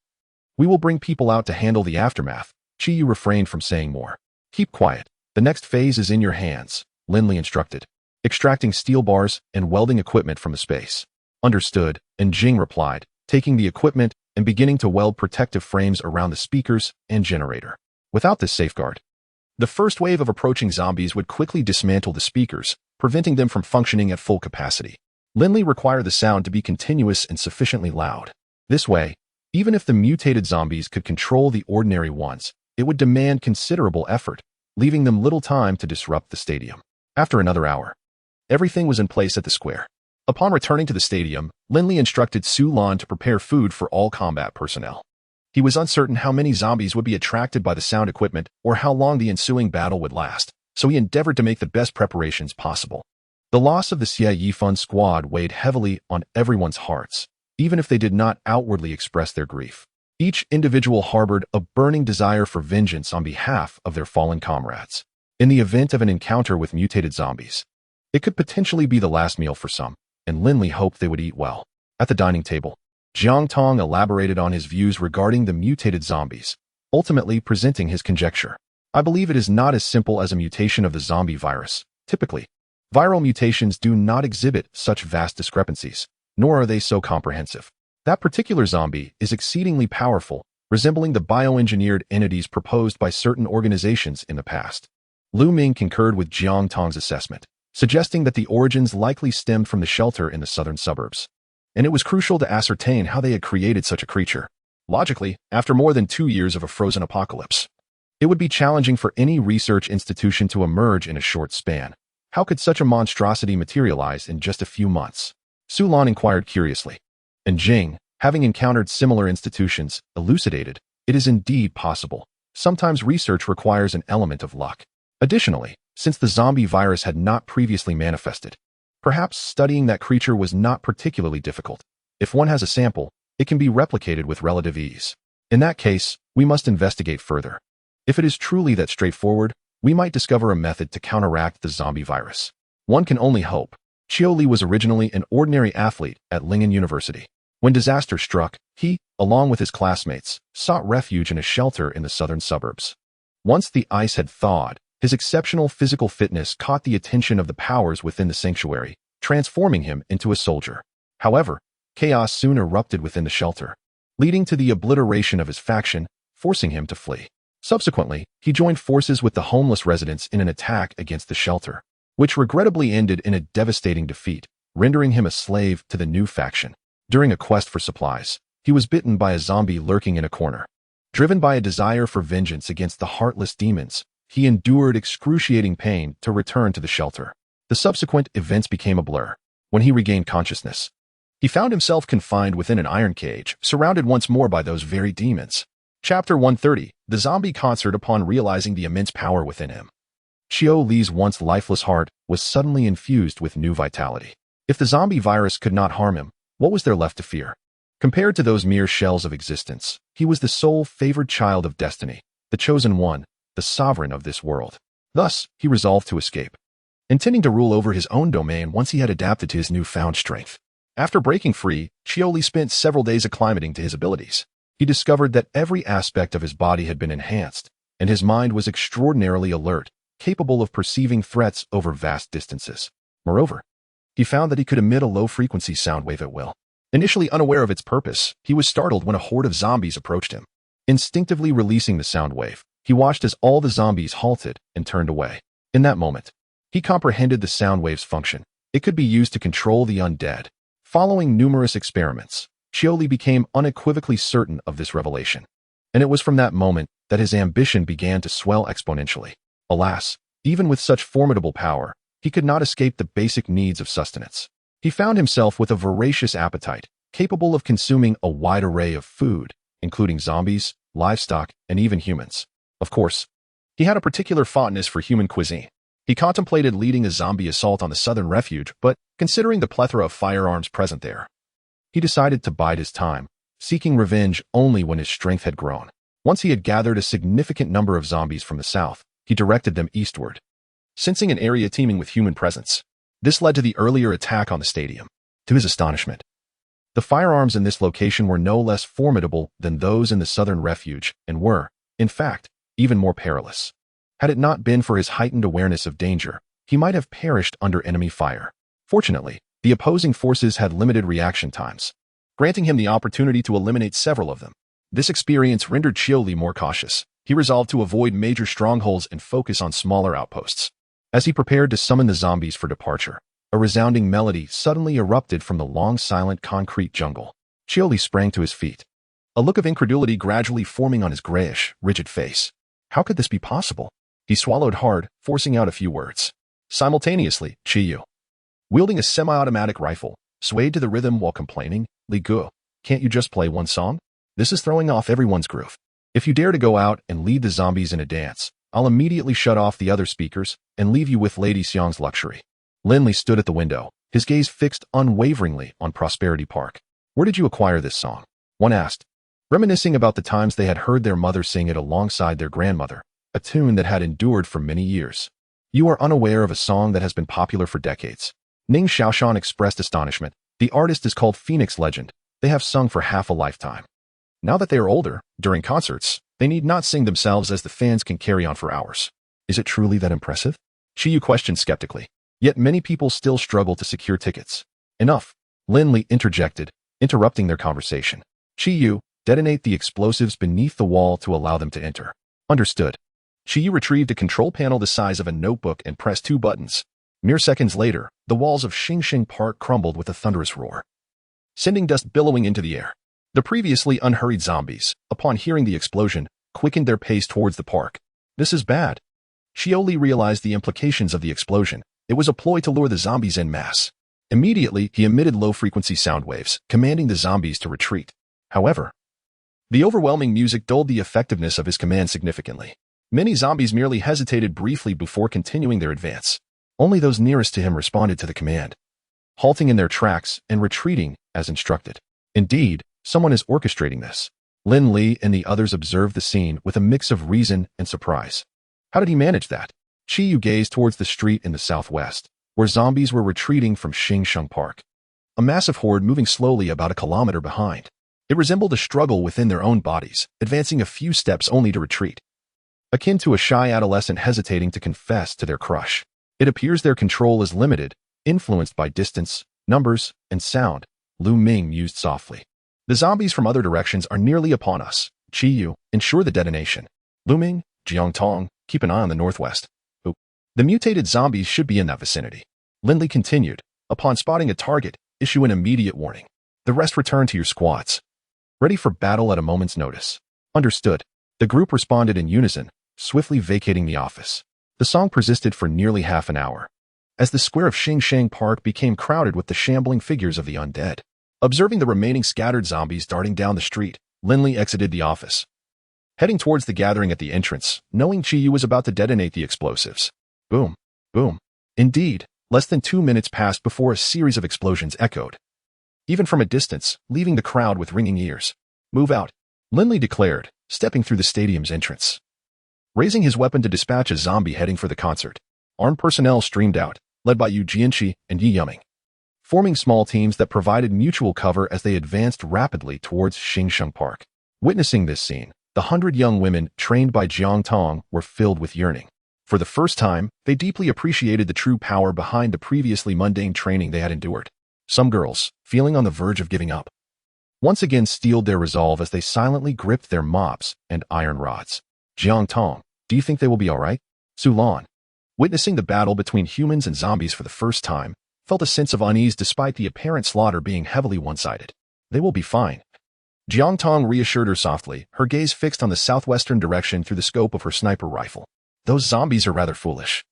We will bring people out to handle the aftermath. Chi Yu refrained from saying more. Keep quiet. The next phase is in your hands, Lin Li instructed, extracting steel bars and welding equipment from the space. Understood, and Jing replied, taking the equipment and beginning to weld protective frames around the speakers and generator. Without this safeguard, the first wave of approaching zombies would quickly dismantle the speakers, preventing them from functioning at full capacity. Lin Li required the sound to be continuous and sufficiently loud. This way, even if the mutated zombies could control the ordinary ones, it would demand considerable effort, leaving them little time to disrupt the stadium. After another hour, everything was in place at the square. Upon returning to the stadium, Lin Li instructed Su Lan to prepare food for all combat personnel. He was uncertain how many zombies would be attracted by the sound equipment or how long the ensuing battle would last, so he endeavored to make the best preparations possible. The loss of the Xie Yifan squad weighed heavily on everyone's hearts, even if they did not outwardly express their grief. Each individual harbored a burning desire for vengeance on behalf of their fallen comrades. In the event of an encounter with mutated zombies, it could potentially be the last meal for some, and Lin Li hoped they would eat well. At the dining table, Jiang Tong elaborated on his views regarding the mutated zombies, ultimately presenting his conjecture. I believe it is not as simple as a mutation of the zombie virus. Typically, viral mutations do not exhibit such vast discrepancies, nor are they so comprehensive. That particular zombie is exceedingly powerful, resembling the bioengineered entities proposed by certain organizations in the past. Lu Ming concurred with Jiang Tong's assessment, suggesting that the origins likely stemmed from the shelter in the southern suburbs, and it was crucial to ascertain how they had created such a creature. Logically, after more than 2 years of a frozen apocalypse, it would be challenging for any research institution to emerge in a short span. How could such a monstrosity materialize in just a few months? Su Lan inquired curiously. And Jing, Having encountered similar institutions, elucidated, it is indeed possible. Sometimes research requires an element of luck. Additionally, since the zombie virus had not previously manifested, perhaps studying that creature was not particularly difficult. If one has a sample, it can be replicated with relative ease. In that case, we must investigate further. If it is truly that straightforward, we might discover a method to counteract the zombie virus. One can only hope. Li was originally an ordinary athlete at Lingen University. When disaster struck, he, along with his classmates, sought refuge in a shelter in the southern suburbs. Once the ice had thawed, his exceptional physical fitness caught the attention of the powers within the sanctuary, transforming him into a soldier. However, chaos soon erupted within the shelter, leading to the obliteration of his faction, forcing him to flee. Subsequently, he joined forces with the homeless residents in an attack against the shelter, which regrettably ended in a devastating defeat, rendering him a slave to the new faction. During a quest for supplies, he was bitten by a zombie lurking in a corner. Driven by a desire for vengeance against the heartless demons, he endured excruciating pain to return to the shelter. The subsequent events became a blur. When he regained consciousness, he found himself confined within an iron cage, surrounded once more by those very demons. Chapter 130, The Zombie Concert. Upon realizing the immense power within him, Li's once lifeless heart was suddenly infused with new vitality. If the zombie virus could not harm him, what was there left to fear? Compared to those mere shells of existence, he was the sole favored child of destiny, the chosen one, the sovereign of this world. Thus, he resolved to escape, intending to rule over his own domain once he had adapted to his newfound strength. After breaking free, Li spent several days acclimating to his abilities. He discovered that every aspect of his body had been enhanced, and his mind was extraordinarily alert, capable of perceiving threats over vast distances. Moreover, he found that he could emit a low-frequency sound wave at will. Initially unaware of its purpose, he was startled when a horde of zombies approached him. Instinctively releasing the sound wave, he watched as all the zombies halted and turned away. In that moment, he comprehended the sound wave's function. It could be used to control the undead. Following numerous experiments, Li became unequivocally certain of this revelation. And it was from that moment that his ambition began to swell exponentially. Alas, even with such formidable power, he could not escape the basic needs of sustenance. He found himself with a voracious appetite, capable of consuming a wide array of food, including zombies, livestock, and even humans. Of course, he had a particular fondness for human cuisine. He contemplated leading a zombie assault on the southern refuge, but considering the plethora of firearms present there, he decided to bide his time, seeking revenge only when his strength had grown. Once he had gathered a significant number of zombies from the south, he directed them eastward, sensing an area teeming with human presence. This led to the earlier attack on the stadium. To his astonishment, the firearms in this location were no less formidable than those in the southern refuge and were, in fact, even more perilous. Had it not been for his heightened awareness of danger, he might have perished under enemy fire. Fortunately, the opposing forces had limited reaction times, granting him the opportunity to eliminate several of them. This experience rendered Li more cautious. He resolved to avoid major strongholds and focus on smaller outposts. As he prepared to summon the zombies for departure, a resounding melody suddenly erupted from the long silent concrete jungle. Li sprang to his feet, a look of incredulity gradually forming on his grayish, rigid face. How could this be possible? He swallowed hard, forcing out a few words. Simultaneously, Yu, wielding a semi-automatic rifle, swayed to the rhythm while complaining, Li Gu, can't you just play one song? This is throwing off everyone's groove. If you dare to go out and lead the zombies in a dance, I'll immediately shut off the other speakers and leave you with Lady Xiang's luxury. Lin Li stood at the window, his gaze fixed unwaveringly on Prosperity Park. Where did you acquire this song? One asked, reminiscing about the times they had heard their mother sing it alongside their grandmother, a tune that had endured for many years. You are unaware of a song that has been popular for decades. Ning Xiaoshan expressed astonishment. The artist is called Phoenix Legend. They have sung for half a lifetime. Now that they are older, during concerts, they need not sing themselves as the fans can carry on for hours. Is it truly that impressive? Yu questioned skeptically. Yet many people still struggle to secure tickets. Enough. Lin Li interjected, interrupting their conversation. Yu, detonate the explosives beneath the wall to allow them to enter. Understood. Yu retrieved a control panel the size of a notebook and pressed 2 buttons. Mere seconds later, the walls of Xingxing Park crumbled with a thunderous roar, sending dust billowing into the air. The previously unhurried zombies, upon hearing the explosion, quickened their pace towards the park. This is bad. Li realized the implications of the explosion. It was a ploy to lure the zombies en masse. Immediately, he emitted low-frequency sound waves, commanding the zombies to retreat. However, the overwhelming music dulled the effectiveness of his command significantly. Many zombies merely hesitated briefly before continuing their advance. Only those nearest to him responded to the command, halting in their tracks and retreating as instructed. Indeed, someone is orchestrating this. Lin Li and the others observed the scene with a mix of reason and surprise. How did he manage that? Qiyu gazed towards the street in the southwest, where zombies were retreating from Xingsheng Park. A massive horde moving slowly about a kilometer behind. It resembled a struggle within their own bodies, advancing a few steps only to retreat. Akin to a shy adolescent hesitating to confess to their crush. It appears their control is limited, influenced by distance, numbers, and sound, Lu Ming mused softly. The zombies from other directions are nearly upon us. Qiyu, ensure the detonation. Lu Ming, Jiangtong, keep an eye on the northwest. The mutated zombies should be in that vicinity. Lin Li continued. Upon spotting a target, issue an immediate warning. The rest return to your squads. Ready for battle at a moment's notice. Understood. The group responded in unison, swiftly vacating the office. The song persisted for nearly half an hour, as the square of Xingsheng Park became crowded with the shambling figures of the undead. Observing the remaining scattered zombies darting down the street, Lin Li exited the office, heading towards the gathering at the entrance, knowing Qiyu was about to detonate the explosives. Boom. Boom. Indeed, less than 2 minutes passed before a series of explosions echoed, even from a distance, leaving the crowd with ringing ears. Move out, Lin Li declared, stepping through the stadium's entrance. Raising his weapon to dispatch a zombie heading for the concert, armed personnel streamed out, led by Yu Jianqi and Yi Yuming, forming small teams that provided mutual cover as they advanced rapidly towards Xingsheng Park. Witnessing this scene, the 100 young women trained by Jiang Tong were filled with yearning. For the first time, they deeply appreciated the true power behind the previously mundane training they had endured. Some girls, feeling on the verge of giving up, once again steeled their resolve as they silently gripped their mops and iron rods. Jiang Tong, do you think they will be all right? Su Lan, witnessing the battle between humans and zombies for the first time, felt a sense of unease despite the apparent slaughter being heavily one-sided. They will be fine. Jiang Tong reassured her softly, her gaze fixed on the southwestern direction through the scope of her sniper rifle. Those zombies are rather foolish.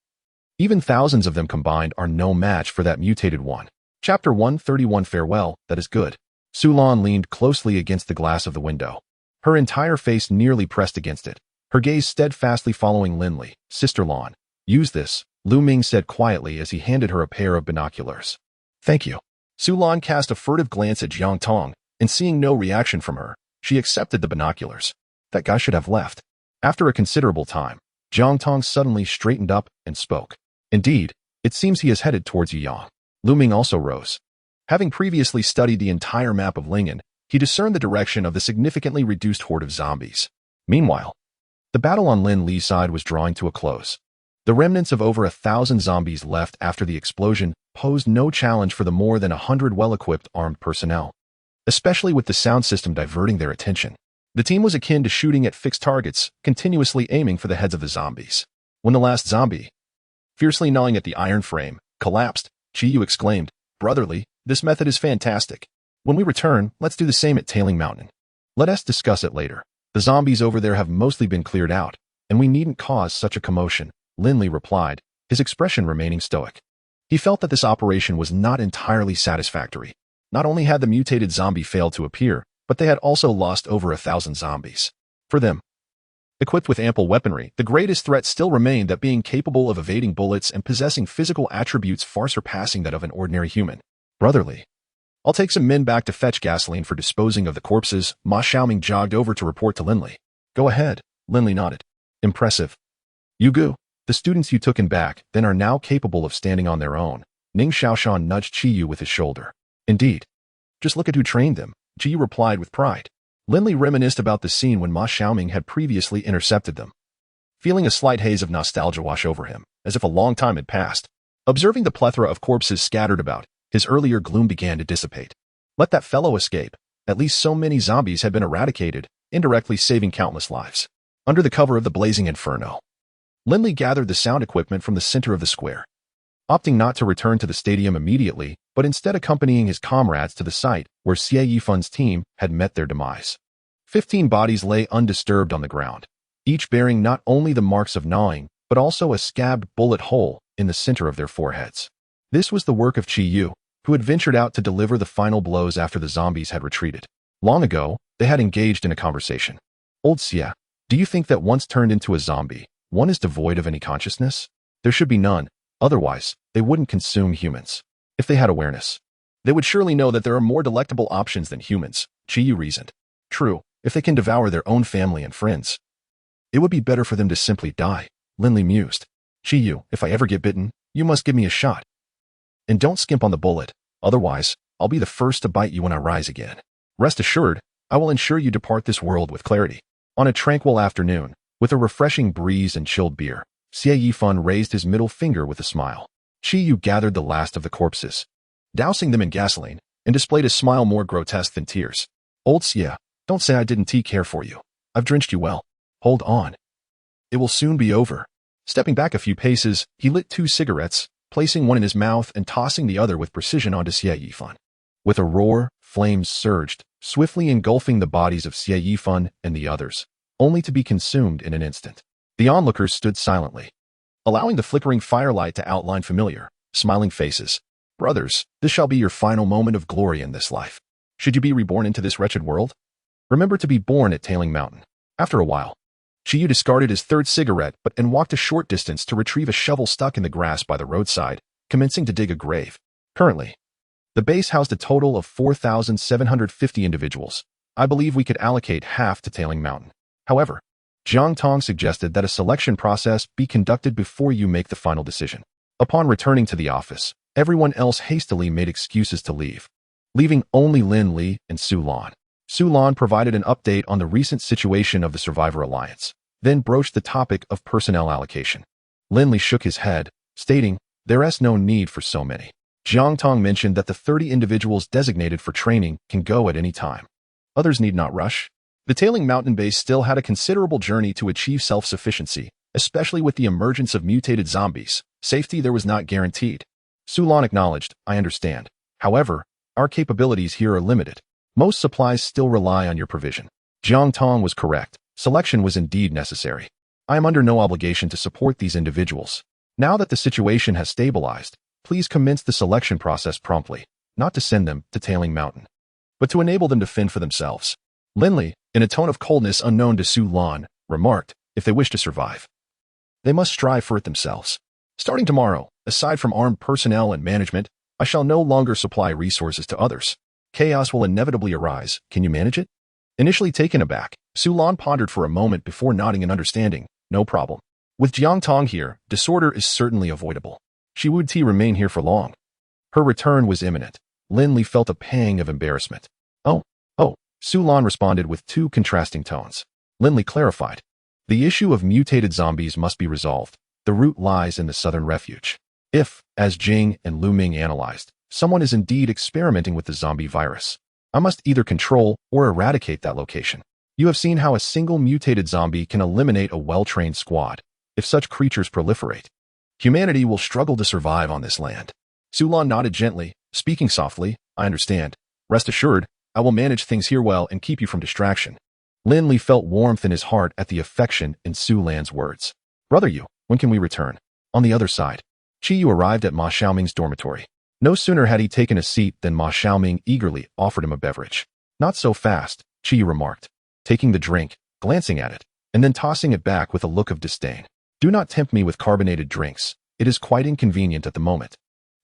Even thousands of them combined are no match for that mutated one. Chapter 131 Farewell, that is good. Su Lan leaned closely against the glass of the window, her entire face nearly pressed against it, her gaze steadfastly following Lin Li. Sister Lan, use this, Lu Ming said quietly as he handed her a pair of binoculars. Thank you. Su Lan cast a furtive glance at Jiang Tong, and seeing no reaction from her, she accepted the binoculars. That guy should have left. After a considerable time, Jiang Tong suddenly straightened up and spoke. Indeed, it seems he is headed towards Yiyang. Lu Ming also rose. Having previously studied the entire map of Lingen, he discerned the direction of the significantly reduced horde of zombies. Meanwhile, the battle on Lin Li's side was drawing to a close. The remnants of over 1,000 zombies left after the explosion posed no challenge for the more than 100 well-equipped armed personnel, especially with the sound system diverting their attention. The team was akin to shooting at fixed targets, continuously aiming for the heads of the zombies. When the last zombie, fiercely gnawing at the iron frame, collapsed, Qiyu exclaimed, "Brotherly, this method is fantastic. When we return, let's do the same at Tailing Mountain. Let us discuss it later. The zombies over there have mostly been cleared out, and we needn't cause such a commotion," Lin Li replied, his expression remaining stoic. He felt that this operation was not entirely satisfactory. Not only had the mutated zombie failed to appear, but they had also lost over 1,000 zombies. For them, equipped with ample weaponry, the greatest threat still remained that being capable of evading bullets and possessing physical attributes far surpassing that of an ordinary human. Brotherly, I'll take some men back to fetch gasoline for disposing of the corpses. Ma Xiaoming jogged over to report to Lin Li. Go ahead, Lin Li nodded. Impressive. Yugu, the students you took in back then are now capable of standing on their own. Ning Xiaoshan nudged Qiyu with his shoulder. Indeed. Just look at who trained them, Qiyu replied with pride. Lin Li reminisced about the scene when Ma Xiaoming had previously intercepted them, feeling a slight haze of nostalgia wash over him, as if a long time had passed. Observing the plethora of corpses scattered about, his earlier gloom began to dissipate. Let that fellow escape. At least so many zombies had been eradicated, indirectly saving countless lives. Under the cover of the blazing inferno, Lin Li gathered the sound equipment from the center of the square, opting not to return to the stadium immediately, but instead accompanying his comrades to the site where Xie Yifun's team had met their demise. 15 bodies lay undisturbed on the ground, each bearing not only the marks of gnawing, but also a scabbed bullet hole in the center of their foreheads. This was the work of Qiyu, who had ventured out to deliver the final blows after the zombies had retreated. Long ago, they had engaged in a conversation. Old Xia, do you think that once turned into a zombie, one is devoid of any consciousness? There should be none, otherwise, they wouldn't consume humans. If they had awareness, they would surely know that there are more delectable options than humans, Qiyu reasoned. True, if they can devour their own family and friends, it would be better for them to simply die, Lin Li mused. Qiyu, if I ever get bitten, you must give me a shot. And don't skimp on the bullet, otherwise, I'll be the first to bite you when I rise again. Rest assured, I will ensure you depart this world with clarity. On a tranquil afternoon, with a refreshing breeze and chilled beer, Xie Yifan raised his middle finger with a smile. Qiyu gathered the last of the corpses, dousing them in gasoline, and displayed a smile more grotesque than tears. Old Xie, don't say I didn't take care for you. I've drenched you well. Hold on. It will soon be over. Stepping back a few paces, he lit 2 cigarettes, placing one in his mouth and tossing the other with precision onto Xie Yifan. With a roar, flames surged, swiftly engulfing the bodies of Xie Yifan and the others, only to be consumed in an instant. The onlookers stood silently, allowing the flickering firelight to outline familiar, smiling faces. Brothers, this shall be your final moment of glory in this life. Should you be reborn into this wretched world, remember to be born at Tailing Mountain. After a while, Qiyu discarded his 3rd cigarette and walked a short distance to retrieve a shovel stuck in the grass by the roadside, commencing to dig a grave. Currently, the base housed a total of 4,750 individuals. I believe we could allocate half to Tailing Mountain. However, Jiang Tong suggested that a selection process be conducted before you make the final decision. Upon returning to the office, everyone else hastily made excuses to leave, leaving only Lin Li and Su Lan. Su Lan provided an update on the recent situation of the Survivor Alliance, then broached the topic of personnel allocation. Lin Li shook his head, stating, there's no need for so many. Jiang Tong mentioned that the 30 individuals designated for training can go at any time. Others need not rush. The Tailing Mountain base still had a considerable journey to achieve self-sufficiency, especially with the emergence of mutated zombies. Safety there was not guaranteed. Su Lan acknowledged, I understand. However, our capabilities here are limited. Most supplies still rely on your provision. Jiang Tong was correct. Selection was indeed necessary. I am under no obligation to support these individuals. Now that the situation has stabilized, please commence the selection process promptly, not to send them to Tailing Mountain, but to enable them to fend for themselves. Lin Li, in a tone of coldness unknown to Su Lan, remarked, if they wish to survive, they must strive for it themselves. Starting tomorrow, aside from armed personnel and management, I shall no longer supply resources to others. Chaos will inevitably arise. Can you manage it? Initially taken aback, Su Lan pondered for a moment before nodding in understanding. No problem. With Jiang Tong here, disorder is certainly avoidable. She would remain here for long. Her return was imminent. Lin Li felt a pang of embarrassment. Oh, Su Lan responded with 2 contrasting tones. Lin Li clarified. The issue of mutated zombies must be resolved. The root lies in the southern refuge. If, as Jing and Lu Ming analyzed, someone is indeed experimenting with the zombie virus, I must either control or eradicate that location. You have seen how a single mutated zombie can eliminate a well-trained squad. If such creatures proliferate, humanity will struggle to survive on this land. Su Lan nodded gently, speaking softly, I understand. Rest assured, I will manage things here well and keep you from distraction. Lin Li felt warmth in his heart at the affection in Su Lan's words. Brother Yu, when can we return? On the other side, Qiyu arrived at Ma Xiaoming's dormitory. No sooner had he taken a seat than Ma Xiaoming eagerly offered him a beverage. Not so fast, Qiyu remarked, taking the drink, glancing at it, and then tossing it back with a look of disdain. Do not tempt me with carbonated drinks. It is quite inconvenient at the moment.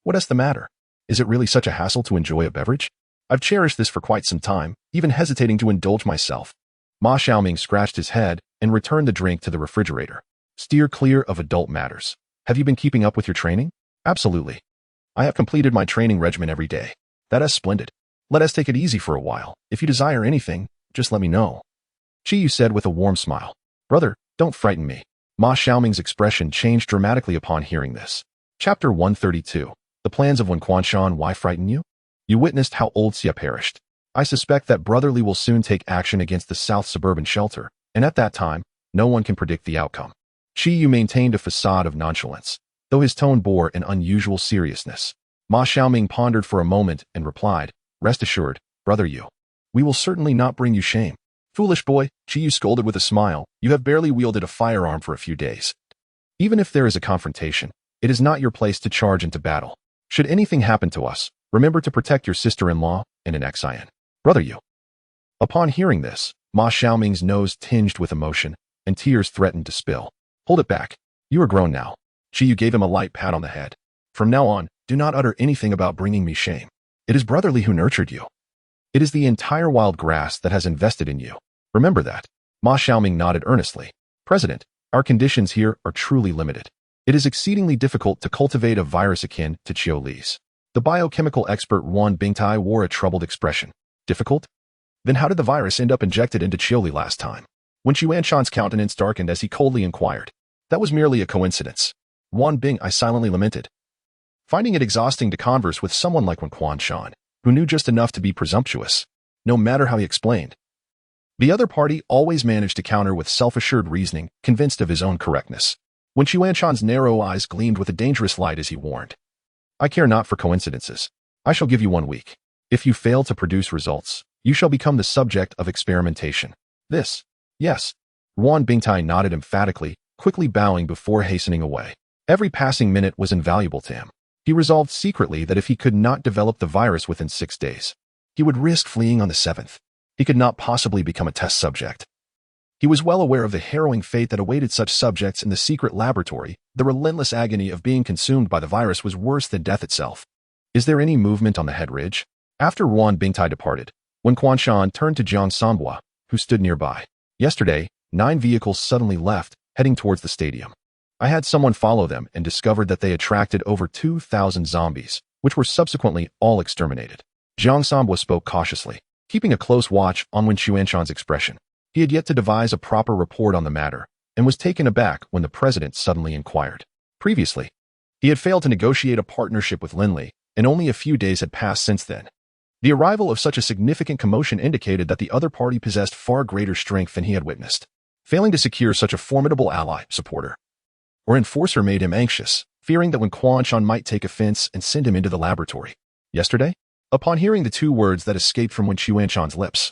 What is the matter? Is it really such a hassle to enjoy a beverage? I've cherished this for quite some time, even hesitating to indulge myself. Ma Xiaoming scratched his head and returned the drink to the refrigerator. Steer clear of adult matters. Have you been keeping up with your training? Absolutely. I have completed my training regimen every day. That is splendid. Let us take it easy for a while. If you desire anything, just let me know. Qiyu said with a warm smile. Brother, don't frighten me. Ma Xiaoming's expression changed dramatically upon hearing this. Chapter 132. The plans of Wen Quanshan, why frighten you? You witnessed how old Xia perished. I suspect that Brother Li will soon take action against the South Suburban Shelter, and at that time, no one can predict the outcome. Qiyu maintained a facade of nonchalance, though his tone bore an unusual seriousness. Ma Xiaoming pondered for a moment and replied, Rest assured, Brother Yu, we will certainly not bring you shame. Foolish boy, Qiyu scolded with a smile, you have barely wielded a firearm for a few days. Even if there is a confrontation, it is not your place to charge into battle. Should anything happen to us, Remember to protect your sister-in-law and an ex-IN. Brother you. Upon hearing this, Ma Xiaoming's nose tinged with emotion, and tears threatened to spill. Hold it back. You are grown now. Yu gave him a light pat on the head. From now on, do not utter anything about bringing me shame. It is Brother Li who nurtured you. It is the entire wild grass that has invested in you. Remember that. Ma Xiaoming nodded earnestly. President, our conditions here are truly limited. It is exceedingly difficult to cultivate a virus akin to Qiu Li's. The biochemical expert Wan Bingtai wore a troubled expression. Difficult? Then how did the virus end up injected into Qiu Li last time? When Xuanshan's countenance darkened as he coldly inquired. That was merely a coincidence. Wan Bing, I silently lamented. Finding it exhausting to converse with someone like Wan Quanshan, who knew just enough to be presumptuous, no matter how he explained. The other party always managed to counter with self-assured reasoning, convinced of his own correctness. When Xuanshan's narrow eyes gleamed with a dangerous light as he warned. I care not for coincidences. I shall give you 1 week. If you fail to produce results, you shall become the subject of experimentation. This. Yes. Wan Bingtai nodded emphatically, quickly bowing before hastening away. Every passing minute was invaluable to him. He resolved secretly that if he could not develop the virus within 6 days, he would risk fleeing on the 7th. He could not possibly become a test subject. He was well aware of the harrowing fate that awaited such subjects in the secret laboratory. The relentless agony of being consumed by the virus was worse than death itself. Is there any movement on the head ridge? After Wan Bingtai departed, when Quanshan turned to Jiang Sambua, who stood nearby. Yesterday, 9 vehicles suddenly left, heading towards the stadium. I had someone follow them and discovered that they attracted over 2,000 zombies, which were subsequently all exterminated. Jiang Sambua spoke cautiously, keeping a close watch on Wen Xuanshan's expression. He had yet to devise a proper report on the matter, and was taken aback when the president suddenly inquired. Previously, he had failed to negotiate a partnership with Lin Li, and only a few days had passed since then. The arrival of such a significant commotion indicated that the other party possessed far greater strength than he had witnessed. Failing to secure such a formidable ally, supporter, or enforcer made him anxious, fearing that when Quanshan might take offense and send him into the laboratory. Yesterday, upon hearing the 2 words that escaped from Wen Xuanshan's lips,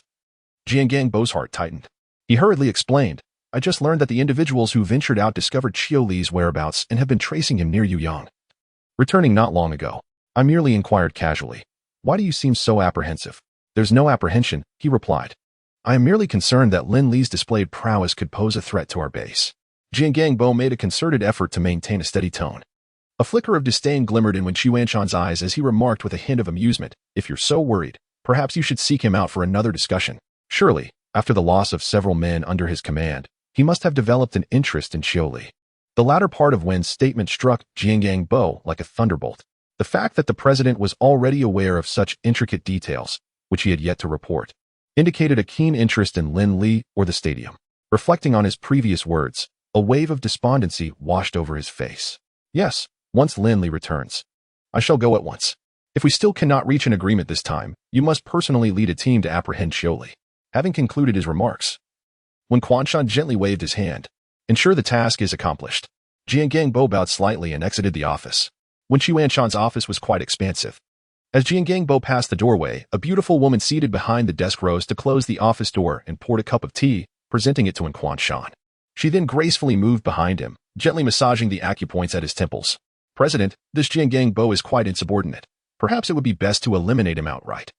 Jiangang Bo's heart tightened. He hurriedly explained, I just learned that the individuals who ventured out discovered Qiu Li's whereabouts and have been tracing him near Yuyang. Returning not long ago, I merely inquired casually, why do you seem so apprehensive? There's no apprehension, he replied. I am merely concerned that Lin Li's displayed prowess could pose a threat to our base. Jiangang Bo made a concerted effort to maintain a steady tone. A flicker of disdain glimmered in Wen Xuanshan's eyes as he remarked with a hint of amusement, if you're so worried, perhaps you should seek him out for another discussion. Surely, after the loss of several men under his command, he must have developed an interest in Qiu Li. The latter part of Wen's statement struck Jiangang Bo like a thunderbolt. The fact that the president was already aware of such intricate details, which he had yet to report, indicated a keen interest in Lin Li or the stadium. Reflecting on his previous words, a wave of despondency washed over his face. Yes, once Lin Li returns, I shall go at once. If we still cannot reach an agreement this time, you must personally lead a team to apprehend Qiu Li. Having concluded his remarks, when Quanshan gently waved his hand, ensure the task is accomplished. Jiangang Bo bowed slightly and exited the office. Wen Xuanshan's office was quite expansive. As Jiangang Bo passed the doorway, a beautiful woman seated behind the desk rose to close the office door and poured a cup of tea, presenting it to Wen Quanshan. She then gracefully moved behind him, gently massaging the acupoints at his temples. President, this Jiangang Bo is quite insubordinate. Perhaps it would be best to eliminate him outright,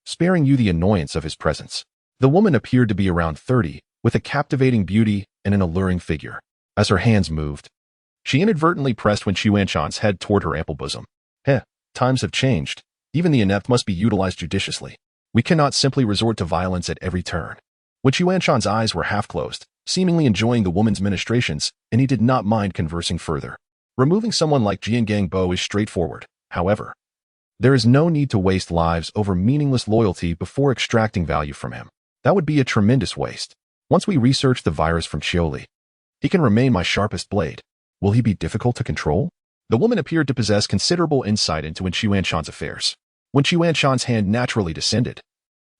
sparing you the annoyance of his presence. The woman appeared to be around 30, with a captivating beauty and an alluring figure. As her hands moved, she inadvertently pressed Wen Xuanshan's head toward her ample bosom. Times have changed. Even the inept must be utilized judiciously. We cannot simply resort to violence at every turn. Wen Xuanshan's eyes were half closed, seemingly enjoying the woman's ministrations, and he did not mind conversing further. Removing someone like Jiangang Bo is straightforward, however. There is no need to waste lives over meaningless loyalty before extracting value from him. That would be a tremendous waste. Once we research the virus from Qiu Li, he can remain my sharpest blade. Will he be difficult to control? The woman appeared to possess considerable insight into Wen Xuanshan's affairs. Wen Xuanshan's hand naturally descended,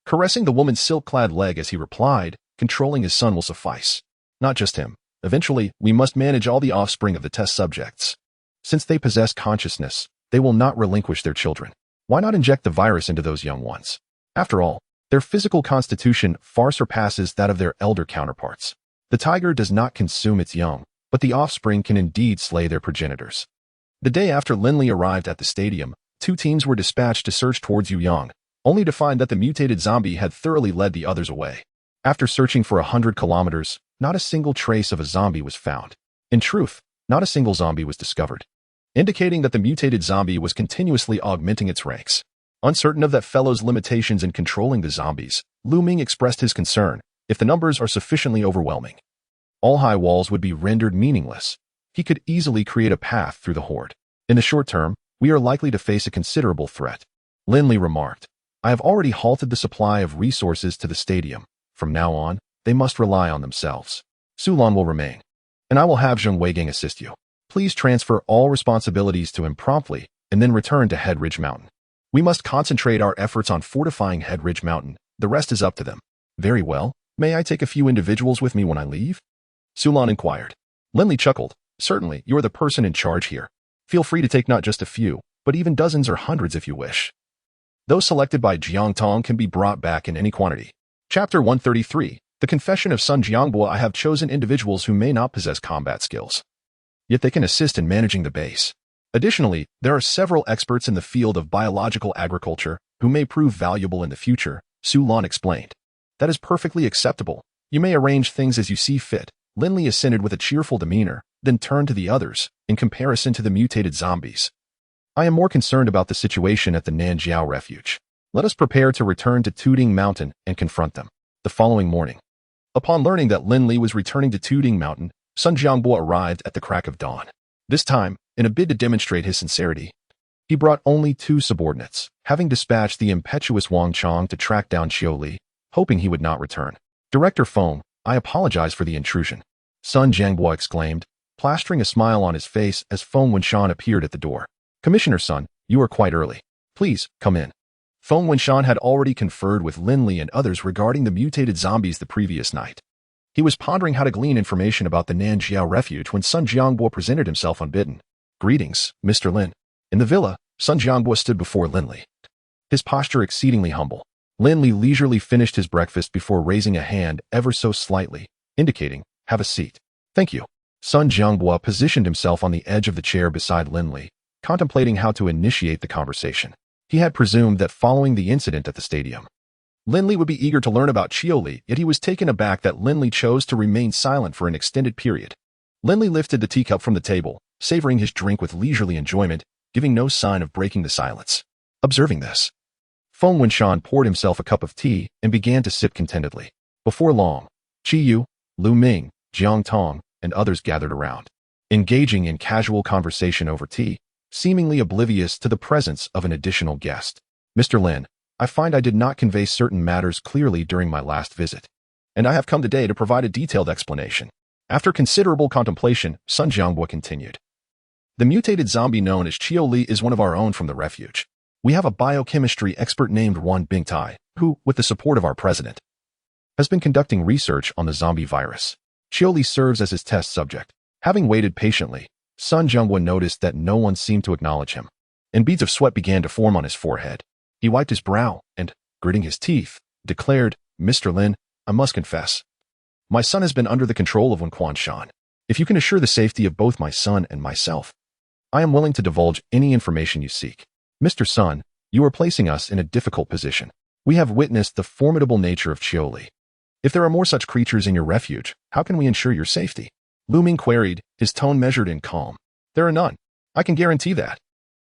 caressing the woman's silk-clad leg as he replied, controlling his son will suffice. Not just him. Eventually, we must manage all the offspring of the test subjects. Since they possess consciousness, they will not relinquish their children. Why not inject the virus into those young ones? After all, their physical constitution far surpasses that of their elder counterparts. The tiger does not consume its young, but the offspring can indeed slay their progenitors. The day after Lin Li arrived at the stadium, 2 teams were dispatched to search towards Yuyang, only to find that the mutated zombie had thoroughly led the others away. After searching for 100 kilometers, not a single trace of a zombie was found. In truth, not a single zombie was discovered, indicating that the mutated zombie was continuously augmenting its ranks. Uncertain of that fellow's limitations in controlling the zombies, Lu Ming expressed his concern. If the numbers are sufficiently overwhelming, all high walls would be rendered meaningless. He could easily create a path through the horde. In the short term, we are likely to face a considerable threat. Lin Li remarked, I have already halted the supply of resources to the stadium. From now on, they must rely on themselves. Sulan will remain, and I will have Zheng Weigang assist you. Please transfer all responsibilities to him promptly, and then return to Head Ridge Mountain. We must concentrate our efforts on fortifying Head Ridge Mountain. The rest is up to them. Very well. May I take a few individuals with me when I leave? Sulan inquired. Lin Li chuckled. Certainly, you are the person in charge here. Feel free to take not just a few, but even dozens or hundreds if you wish. Those selected by Jiang Tong can be brought back in any quantity. Chapter 133, The Confession of Sun Jiangbua. I have chosen individuals who may not possess combat skills, yet they can assist in managing the base. Additionally, there are several experts in the field of biological agriculture who may prove valuable in the future, Su Lan explained. That is perfectly acceptable. You may arrange things as you see fit. Lin Li assented with a cheerful demeanor, then turned to the others. In comparison to the mutated zombies, I am more concerned about the situation at the Nanjiao refuge. Let us prepare to return to Tuding Mountain and confront them. The following morning, upon learning that Lin Li was returning to Tuding Mountain, Sun Jiangbua arrived at the crack of dawn. This time, in a bid to demonstrate his sincerity, he brought only 2 subordinates, having dispatched the impetuous Wang Chong to track down Qiu Li, hoping he would not return. Director Feng, I apologize for the intrusion, Sun Jiangbua exclaimed, plastering a smile on his face as Feng Wenshan appeared at the door. Commissioner Sun, you are quite early. Please, come in. Feng Wenshan had already conferred with Lin Li and others regarding the mutated zombies the previous night. He was pondering how to glean information about the Nanjiao refuge when Sun Jiangbua presented himself unbidden. Greetings, Mr. Lin. In the villa, Sun Jiangbua stood before Lin Li, his posture exceedingly humble. Lin Li leisurely finished his breakfast before raising a hand ever so slightly, indicating, have a seat. Thank you. Sun Jiangbua positioned himself on the edge of the chair beside Lin Li, contemplating how to initiate the conversation. He had presumed that following the incident at the stadium, Lin Li would be eager to learn about Qiu Li, yet he was taken aback that Lin Li chose to remain silent for an extended period. Lin Li lifted the teacup from the table, savoring his drink with leisurely enjoyment, giving no sign of breaking the silence. Observing this, Feng Wenshan poured himself a cup of tea and began to sip contentedly. Before long, Qi Yu, Lu Ming, Jiang Tong, and others gathered around, engaging in casual conversation over tea, seemingly oblivious to the presence of an additional guest. Mr. Lin, I find I did not convey certain matters clearly during my last visit, and I have come today to provide a detailed explanation. After considerable contemplation, Sun Jiangbua continued. The mutated zombie known as Qiu Li is one of our own from the refuge. We have a biochemistry expert named Wan Bingtai, who, with the support of our president, has been conducting research on the zombie virus. Qiu Li serves as his test subject. Having waited patiently, Sun Jiangbua noticed that no one seemed to acknowledge him, and beads of sweat began to form on his forehead. He wiped his brow and, gritting his teeth, declared, Mr. Lin, I must confess, my son has been under the control of Wen Quanshan. If you can assure the safety of both my son and myself, I am willing to divulge any information you seek. Mr. Sun, you are placing us in a difficult position. We have witnessed the formidable nature of Qiu Li. If there are more such creatures in your refuge, how can we ensure your safety? Lu Ming queried, his tone measured and calm. There are none. I can guarantee that.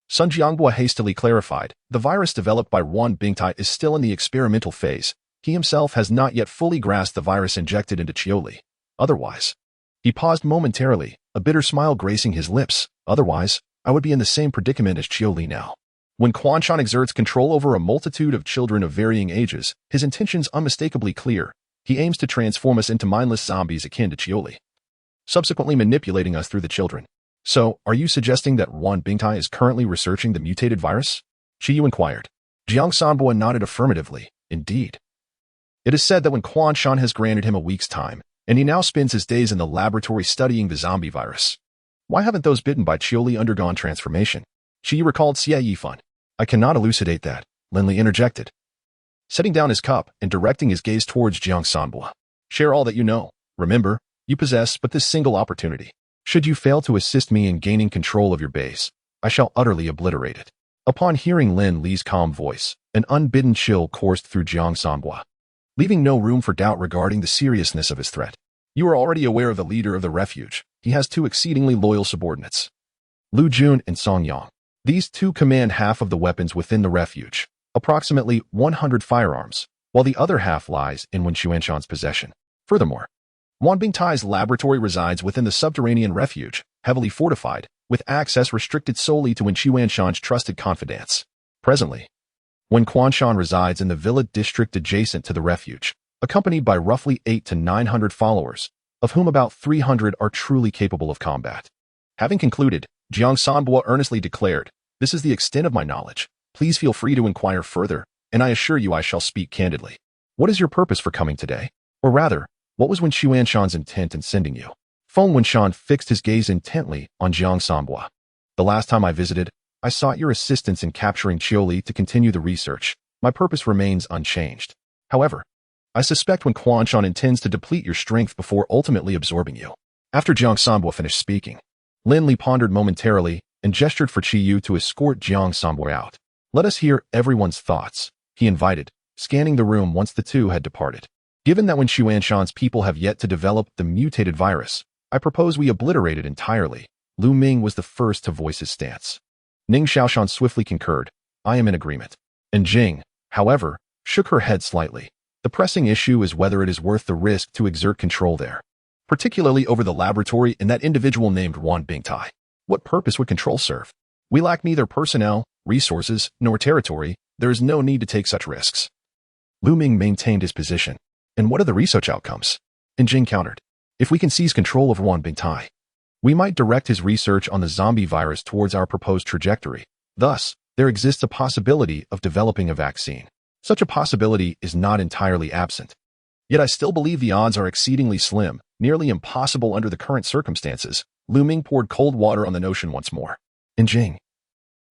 Sun Jiangbua hastily clarified, the virus developed by Wan Bingtai is still in the experimental phase. He himself has not yet fully grasped the virus injected into Qiu Li. Otherwise, he paused momentarily, a bitter smile gracing his lips. Otherwise, I would be in the same predicament as Qiu Li now. When Quanshan exerts control over a multitude of children of varying ages, his intentions unmistakably clear. He aims to transform us into mindless zombies akin to Qiu Li, subsequently manipulating us through the children. So, are you suggesting that Wan Bingtai is currently researching the mutated virus? Qi Yu inquired. Jiang Sanbua nodded affirmatively. Indeed. It is said that when Quanshan has granted him a week's time, and he now spends his days in the laboratory studying the zombie virus. Why haven't those bitten by Qiu Li undergone transformation? Qi Yu recalled Xie Yifan. I cannot elucidate that, Lin Li interjected, setting down his cup and directing his gaze towards Jiang Sanbua. Share all that you know. Remember, you possess but this single opportunity. Should you fail to assist me in gaining control of your base, I shall utterly obliterate it. Upon hearing Lin Li's calm voice, an unbidden chill coursed through Jiang Sanhua, leaving no room for doubt regarding the seriousness of his threat. You are already aware of the leader of the refuge. He has two exceedingly loyal subordinates, Lu Jun and Song Yang. These two command half of the weapons within the refuge, approximately 100 firearms, while the other half lies in Wen Xuanshan's possession. Furthermore, Wan Bingtai's laboratory resides within the subterranean refuge, heavily fortified, with access restricted solely to Wen Xuanshan's trusted confidants. Presently, Wen Quanshan resides in the villa district adjacent to the refuge, accompanied by roughly 800 to 900 followers, of whom about 300 are truly capable of combat. Having concluded, Jiang Sanhua earnestly declared, "This is the extent of my knowledge. Please feel free to inquire further, and I assure you I shall speak candidly. What is your purpose for coming today? Or rather, what was Wen Xuanshan's intent in sending you?" Feng Wenshan fixed his gaze intently on Jiang Sanhua. "The last time I visited, I sought your assistance in capturing Qiuli to continue the research. My purpose remains unchanged. However, I suspect Wen Quanshan intends to deplete your strength before ultimately absorbing you." After Jiang Sanhua finished speaking, Lin Li pondered momentarily and gestured for Qi Yu to escort Jiang Sanhua out. "Let us hear everyone's thoughts," he invited, scanning the room once the two had departed. "Given that Wen Xuanshan's people have yet to develop the mutated virus, I propose we obliterate it entirely." Lu Ming was the first to voice his stance. Ning Xiaoshan swiftly concurred, "I am in agreement." And Jing, however, shook her head slightly. "The pressing issue is whether it is worth the risk to exert control there, particularly over the laboratory and that individual named Wan Bingtai. What purpose would control serve? We lack neither personnel, resources, nor territory. There is no need to take such risks." Lu Ming maintained his position. "And what are the research outcomes?" And Jing countered, "If we can seize control of Wan Bingtai, we might direct his research on the zombie virus towards our proposed trajectory. Thus, there exists a possibility of developing a vaccine. Such a possibility is not entirely absent. Yet I still believe the odds are exceedingly slim, nearly impossible under the current circumstances." Lu Ming poured cold water on the notion once more. And Jing,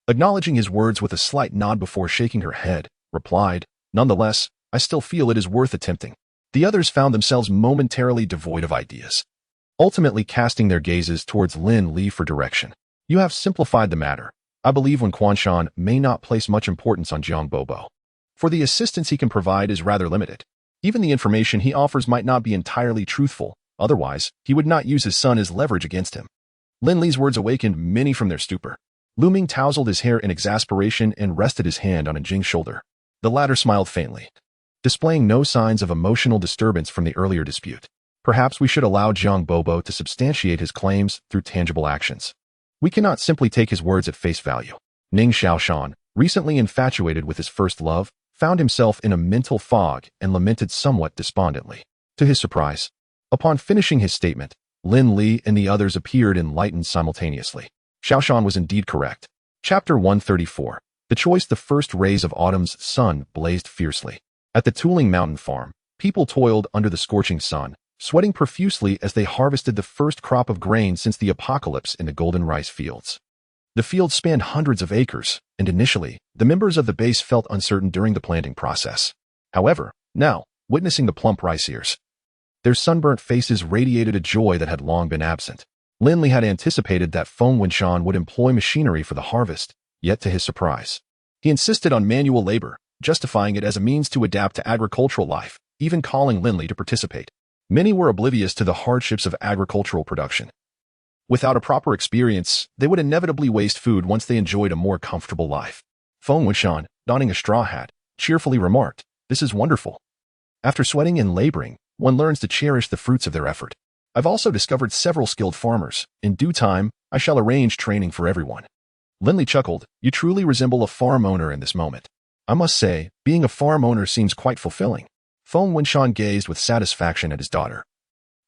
acknowledging his words with a slight nod before shaking her head, replied, "Nonetheless, I still feel it is worth attempting." The others found themselves momentarily devoid of ideas, ultimately casting their gazes towards Lin Li for direction. "You have simplified the matter. I believe Wen Quanshan may not place much importance on Jiang Bobo, for the assistance he can provide is rather limited. Even the information he offers might not be entirely truthful, otherwise he would not use his son as leverage against him." Lin Li's words awakened many from their stupor. Lu Ming tousled his hair in exasperation and rested his hand on Jing's shoulder. The latter smiled faintly, displaying no signs of emotional disturbance from the earlier dispute. "Perhaps we should allow Jiang Bobo to substantiate his claims through tangible actions. We cannot simply take his words at face value." Ning Xiaoshan, recently infatuated with his first love, found himself in a mental fog and lamented somewhat despondently. To his surprise, upon finishing his statement, Lin Li and the others appeared enlightened simultaneously. Xiaoshan was indeed correct. Chapter 134. The choice. The first rays of autumn's sun blazed fiercely. At the Tuling Mountain Farm, people toiled under the scorching sun, sweating profusely as they harvested the first crop of grain since the apocalypse in the golden rice fields. The fields spanned hundreds of acres, and initially, the members of the base felt uncertain during the planting process. However, now, witnessing the plump rice ears, their sunburnt faces radiated a joy that had long been absent. Lin Li had anticipated that Feng Wenshan would employ machinery for the harvest, yet to his surprise, he insisted on manual labor, justifying it as a means to adapt to agricultural life, even calling Lin Li to participate. Many were oblivious to the hardships of agricultural production. Without a proper experience, they would inevitably waste food once they enjoyed a more comfortable life. Feng Wenshan, donning a straw hat, cheerfully remarked, "This is wonderful. After sweating and laboring, one learns to cherish the fruits of their effort. I've also discovered several skilled farmers. In due time, I shall arrange training for everyone." Lin Li chuckled, "You truly resemble a farm owner in this moment." "I must say, being a farm owner seems quite fulfilling." Feng Wenshan gazed with satisfaction at his daughter,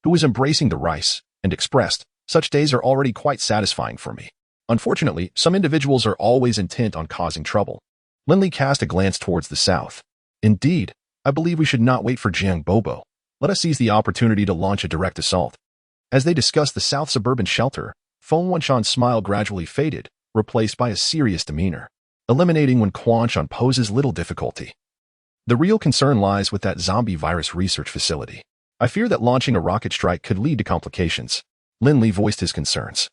who was embracing the rice, and expressed, "Such days are already quite satisfying for me. Unfortunately, some individuals are always intent on causing trouble." Lin Li cast a glance towards the south. "Indeed, I believe we should not wait for Jiang Bobo. Let us seize the opportunity to launch a direct assault." As they discussed the south suburban shelter, Feng Wenshan's smile gradually faded, replaced by a serious demeanor. "Eliminating Wen Quanshan poses little difficulty. The real concern lies with that zombie virus research facility. I fear that launching a rocket strike could lead to complications." Lin Li voiced his concerns.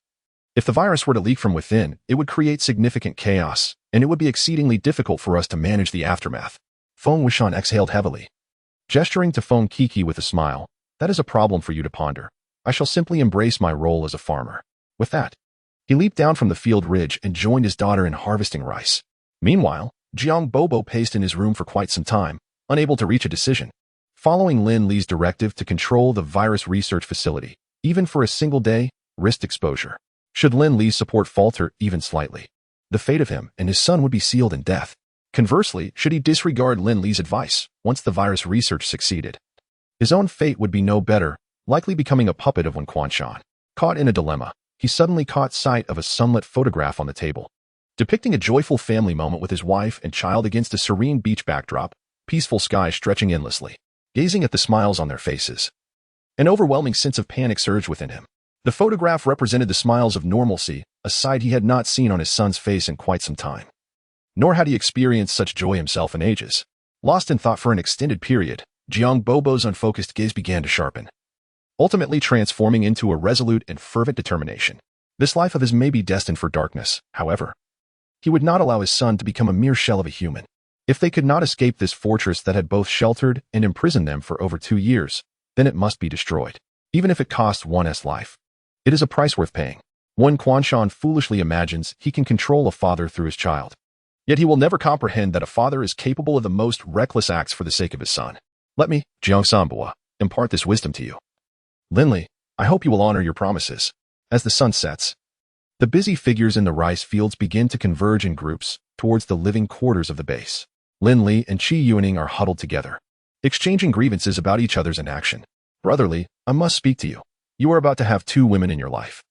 If the virus were to leak from within, it would create significant chaos, and it would be exceedingly difficult for us to manage the aftermath. Feng Wuxian exhaled heavily. Gesturing to Feng Kiki with a smile, that is a problem for you to ponder. I shall simply embrace my role as a farmer. With that, he leaped down from the field ridge and joined his daughter in harvesting rice. Meanwhile, Jiang Bobo paced in his room for quite some time, unable to reach a decision. Following Lin Li's directive to control the virus research facility, even for a single day, risked exposure. Should Lin Li's support falter even slightly, the fate of him and his son would be sealed in death. Conversely, should he disregard Lin Li's advice, once the virus research succeeded, his own fate would be no better, likely becoming a puppet of Wen Quanshan. Caught in a dilemma, he suddenly caught sight of a sunlit photograph on the table, depicting a joyful family moment with his wife and child against a serene beach backdrop, peaceful sky stretching endlessly. Gazing at the smiles on their faces, an overwhelming sense of panic surged within him. The photograph represented the smiles of normalcy, a sight he had not seen on his son's face in quite some time. Nor had he experienced such joy himself in ages. Lost in thought for an extended period, Jiang Bobo's unfocused gaze began to sharpen, ultimately transforming into a resolute and fervent determination. This life of his may be destined for darkness, however. He would not allow his son to become a mere shell of a human. If they could not escape this fortress that had both sheltered and imprisoned them for over 2 years, then it must be destroyed, even if it costs one's life. It is a price worth paying. Wen Quanshan foolishly imagines he can control a father through his child. Yet he will never comprehend that a father is capable of the most reckless acts for the sake of his son. Let me, Jiang Sanbua, impart this wisdom to you. Lin Li, I hope you will honor your promises. As the sun sets, the busy figures in the rice fields begin to converge in groups towards the living quarters of the base. Lin Li and Qi Yuaning are huddled together, exchanging grievances about each other's inaction. Brotherly, I must speak to you. You are about to have 2 women in your life,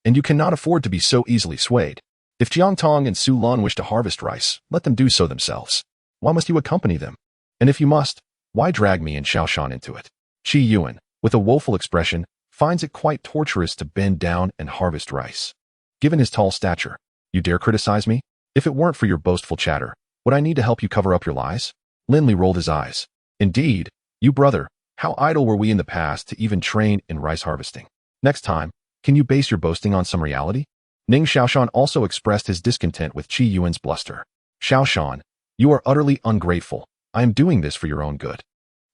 and you cannot afford to be so easily swayed. If Jiang Tong and Su Lan wish to harvest rice, let them do so themselves. Why must you accompany them? And if you must, why drag me and Xiaoshan into it? Qi Yuan, with a woeful expression, finds it quite torturous to bend down and harvest rice. Given his tall stature, you dare criticize me? If it weren't for your boastful chatter, would I need to help you cover up your lies? Lin Li rolled his eyes. Indeed, you brother, how idle were we in the past to even train in rice harvesting. Next time, can you base your boasting on some reality? Ning Xiaoshan also expressed his discontent with Qi Yuan's bluster. Xiaoshan, you are utterly ungrateful. I am doing this for your own good.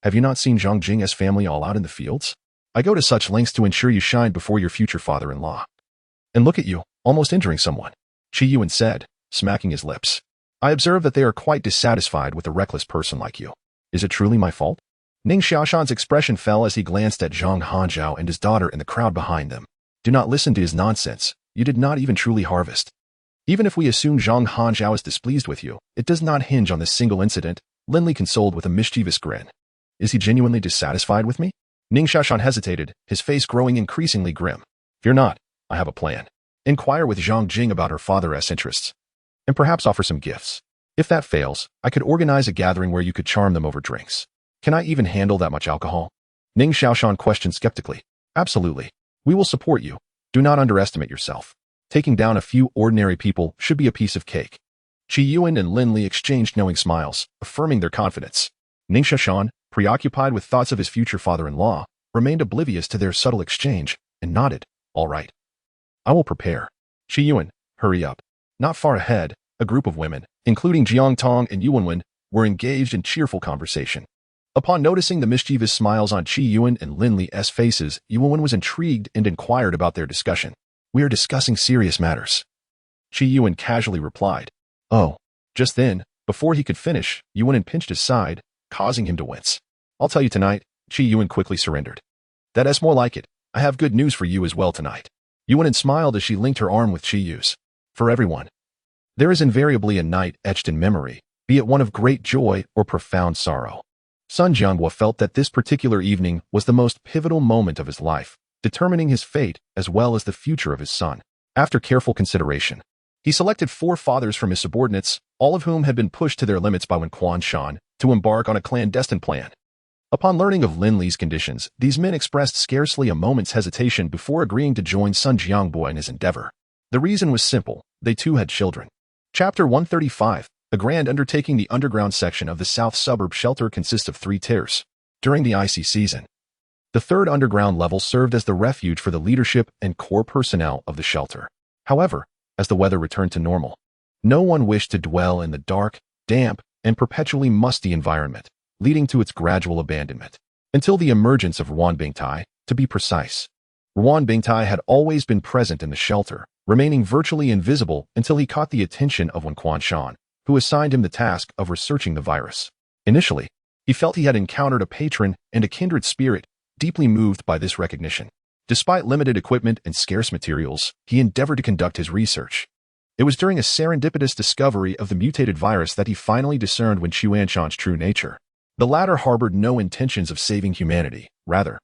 Have you not seen Zhang Jing's family all out in the fields? I go to such lengths to ensure you shine before your future father-in-law. And look at you, almost injuring someone. Qi Yuan said, smacking his lips. I observe that they are quite dissatisfied with a reckless person like you. Is it truly my fault? Ning Xiaoshan's expression fell as he glanced at Zhang Hanzhao and his daughter in the crowd behind them. Do not listen to his nonsense. You did not even truly harvest. Even if we assume Zhang Hanzhao is displeased with you, it does not hinge on this single incident, Lin Li consoled with a mischievous grin. Is he genuinely dissatisfied with me? Ning Xiaoshan hesitated, his face growing increasingly grim. Fear not, I have a plan. Inquire with Zhang Jing about her father's interests, and perhaps offer some gifts. If that fails, I could organize a gathering where you could charm them over drinks. Can I even handle that much alcohol? Ning Xiaoshan questioned skeptically. Absolutely. We will support you. Do not underestimate yourself. Taking down a few ordinary people should be a piece of cake. Qi Yuan and Lin Li exchanged knowing smiles, affirming their confidence. Ning Xiaoshan, preoccupied with thoughts of his future father-in-law, remained oblivious to their subtle exchange, and nodded. All right. I will prepare. Qi Yuan, hurry up. Not far ahead, a group of women, including Jiang Tong and Yuanwen, were engaged in cheerful conversation. Upon noticing the mischievous smiles on Qi Yuan and Lin Li's faces, Yuanwen was intrigued and inquired about their discussion. We are discussing serious matters. Qi Yuan casually replied. Oh. Just then, before he could finish, Yuanwen pinched his side, causing him to wince. I'll tell you tonight, Qi Yuan quickly surrendered. That is more like it. I have good news for you as well tonight. Yuanwen smiled as she linked her arm with Qi Yu's. For everyone, there is invariably a night etched in memory, be it one of great joy or profound sorrow. Sun Jianghua felt that this particular evening was the most pivotal moment of his life, determining his fate as well as the future of his son. After careful consideration, he selected 4 fathers from his subordinates, all of whom had been pushed to their limits by Wen Quanshan, to embark on a clandestine plan. Upon learning of Lin Li's conditions, these men expressed scarcely a moment's hesitation before agreeing to join Sun Jianghua in his endeavor. The reason was simple, they too had children. Chapter 135, a grand undertaking. The underground section of the south suburb shelter consists of 3 tiers. During the icy season, the 3rd underground level served as the refuge for the leadership and core personnel of the shelter. However, as the weather returned to normal, no one wished to dwell in the dark, damp, and perpetually musty environment, leading to its gradual abandonment. Until the emergence of Reinventing, to be precise. Reinventing had always been present in the shelter, remaining virtually invisible until he caught the attention of Wen Quanshan, who assigned him the task of researching the virus. Initially, he felt he had encountered a patron and a kindred spirit, deeply moved by this recognition. Despite limited equipment and scarce materials, he endeavored to conduct his research. It was during a serendipitous discovery of the mutated virus that he finally discerned Wen Quanshan's true nature. The latter harbored no intentions of saving humanity. Rather,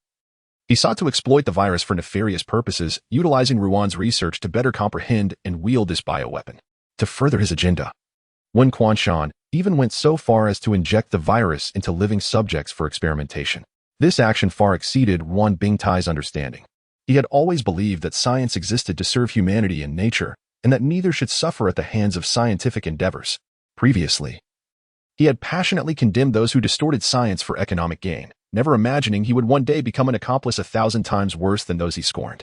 he sought to exploit the virus for nefarious purposes, utilizing Ruan's research to better comprehend and wield this bioweapon. To further his agenda, Wen Quanshan even went so far as to inject the virus into living subjects for experimentation. This action far exceeded Reinventing's understanding. He had always believed that science existed to serve humanity and nature, and that neither should suffer at the hands of scientific endeavors. Previously, he had passionately condemned those who distorted science for economic gain, never imagining he would one day become an accomplice 1,000 times worse than those he scorned.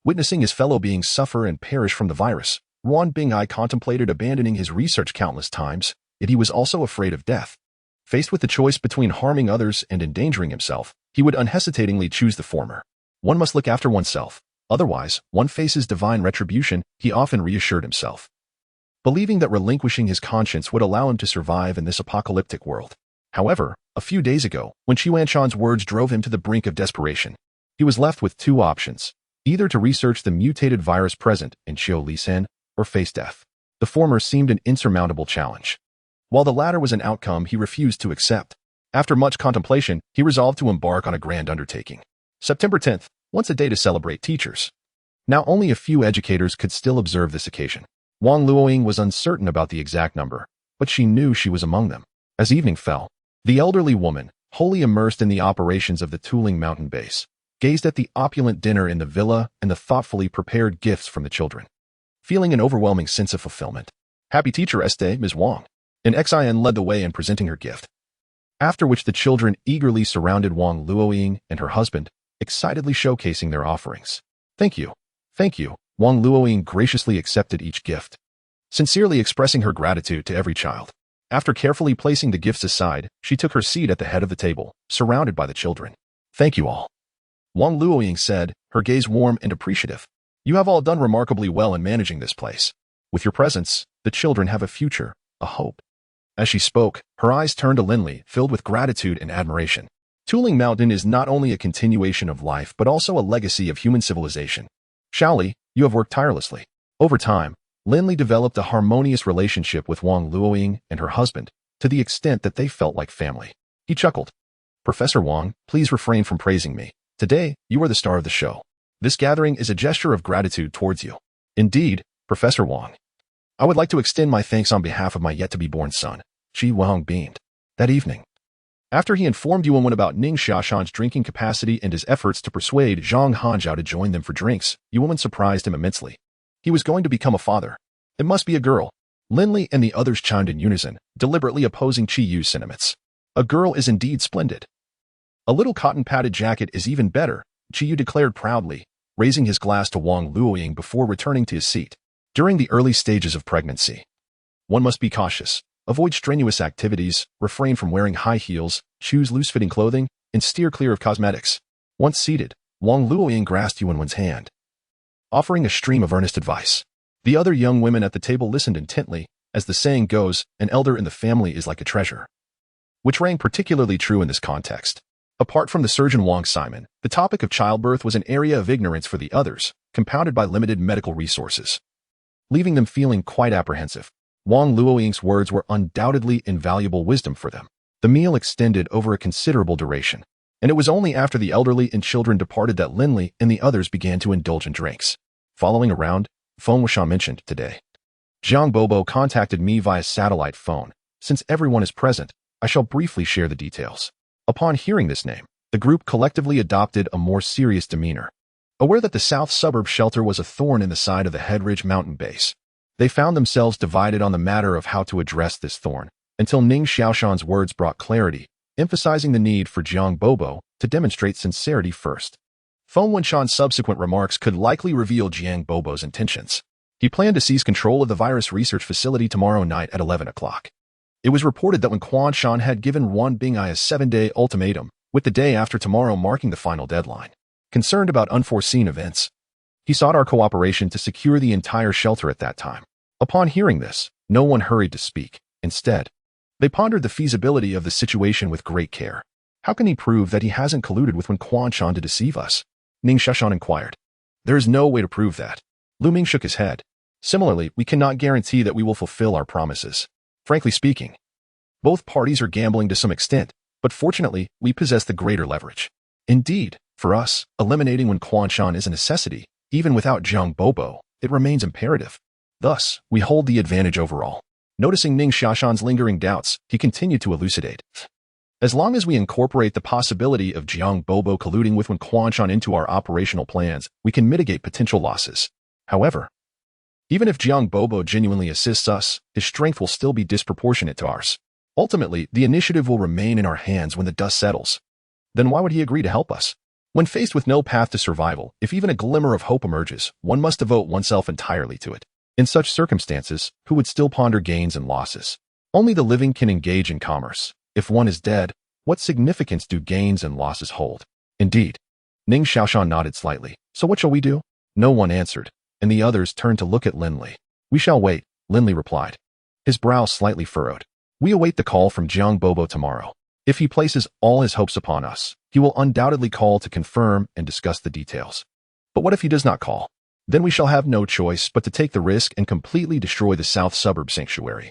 Witnessing his fellow beings suffer and perish from the virus, Reinventing contemplated abandoning his research countless times, yet he was also afraid of death. Faced with the choice between harming others and endangering himself, he would unhesitatingly choose the former. One must look after oneself. Otherwise, one faces divine retribution, he often reassured himself, believing that relinquishing his conscience would allow him to survive in this apocalyptic world. However, a few days ago, when Quanshan's words drove him to the brink of desperation, he was left with two options, either to research the mutated virus present in Qiu Lisan or face death. The former seemed an insurmountable challenge, while the latter was an outcome he refused to accept. After much contemplation, he resolved to embark on a grand undertaking. September 10th, once a day to celebrate teachers. Now only a few educators could still observe this occasion. Wang Luoying was uncertain about the exact number, but she knew she was among them. As evening fell, the elderly woman, wholly immersed in the operations of the Tuling mountain base, gazed at the opulent dinner in the villa and the thoughtfully prepared gifts from the children, feeling an overwhelming sense of fulfillment. Happy teacher Este, Ms. Wang. An Xin led the way in presenting her gift, after which the children eagerly surrounded Wang Luoying and her husband, excitedly showcasing their offerings. Thank you. Thank you. Wang Luoying graciously accepted each gift, sincerely expressing her gratitude to every child. After carefully placing the gifts aside, she took her seat at the head of the table, surrounded by the children. Thank you all, Wang Luoying said, her gaze warm and appreciative. You have all done remarkably well in managing this place. With your presence, the children have a future, a hope. As she spoke, her eyes turned to Lin Li, filled with gratitude and admiration. Tuling Mountain is not only a continuation of life but also a legacy of human civilization. Xiaoli, you have worked tirelessly. Over time, Lin Li developed a harmonious relationship with Wang Luoying and her husband, to the extent that they felt like family. He chuckled. Professor Wang, please refrain from praising me. Today, you are the star of the show. This gathering is a gesture of gratitude towards you. Indeed, Professor Wang. I would like to extend my thanks on behalf of my yet-to-be-born son. Qi Wang beamed. That evening, after he informed Yuan about Ning Xiaoshan's drinking capacity and his efforts to persuade Zhang Hanzhao to join them for drinks, Yuan surprised him immensely. He was going to become a father. It must be a girl. Lin Li and the others chimed in unison, deliberately opposing Qi Yu's sentiments. A girl is indeed splendid. A little cotton-padded jacket is even better, Qi Yu declared proudly, raising his glass to Wang Luoying before returning to his seat. During the early stages of pregnancy, one must be cautious. Avoid strenuous activities, refrain from wearing high heels, choose loose-fitting clothing, and steer clear of cosmetics. Once seated, Wang Luoying grasped Yuan's hand, offering a stream of earnest advice. The other young women at the table listened intently. As the saying goes, an elder in the family is like a treasure, which rang particularly true in this context. Apart from the surgeon Wang Simon, the topic of childbirth was an area of ignorance for the others, compounded by limited medical resources, leaving them feeling quite apprehensive. Wang Luoying's words were undoubtedly invaluable wisdom for them. The meal extended over a considerable duration, and it was only after the elderly and children departed that Lin Li and the others began to indulge in drinks. Following around, Feng Wuxian mentioned today. Jiang Bobo contacted me via satellite phone. Since everyone is present, I shall briefly share the details. Upon hearing this name, the group collectively adopted a more serious demeanor. Aware that the south suburb shelter was a thorn in the side of the Headridge mountain base, they found themselves divided on the matter of how to address this thorn, until Ning Xiaoshan's words brought clarity, emphasizing the need for Jiang Bobo to demonstrate sincerity first. Feng Wunshan's subsequent remarks could likely reveal Jiang Bobo's intentions. He planned to seize control of the virus research facility tomorrow night at 11 o'clock. It was reported that when Quan Shan had given Wan Binghai a 7-day ultimatum, with the day after tomorrow marking the final deadline. Concerned about unforeseen events, he sought our cooperation to secure the entire shelter at that time. Upon hearing this, no one hurried to speak. Instead, they pondered the feasibility of the situation with great care. How can he prove that he hasn't colluded with Wen Quanshan to deceive us? Ning Shashan inquired. There is no way to prove that. Lu Ming shook his head. Similarly, we cannot guarantee that we will fulfill our promises. Frankly speaking, both parties are gambling to some extent, but fortunately, we possess the greater leverage. Indeed, for us, eliminating Wen Quanshan is a necessity. Even without Jiang Bobo, it remains imperative. Thus, we hold the advantage overall. Noticing Ning Shashan's lingering doubts, he continued to elucidate. As long as we incorporate the possibility of Jiang Bobo colluding with Wen Quanshan into our operational plans, we can mitigate potential losses. However, even if Jiang Bobo genuinely assists us, his strength will still be disproportionate to ours. Ultimately, the initiative will remain in our hands when the dust settles. Then why would he agree to help us? When faced with no path to survival, if even a glimmer of hope emerges, one must devote oneself entirely to it. In such circumstances, who would still ponder gains and losses? Only the living can engage in commerce. If one is dead, what significance do gains and losses hold? Indeed. Ning Xiaoshan nodded slightly. So what shall we do? No one answered, and the others turned to look at Lin Li. We shall wait, Lin Li replied. His brow slightly furrowed. We await the call from Jiang Bobo tomorrow. If he places all his hopes upon us, he will undoubtedly call to confirm and discuss the details. But what if he does not call? Then we shall have no choice but to take the risk and completely destroy the South Suburb Sanctuary,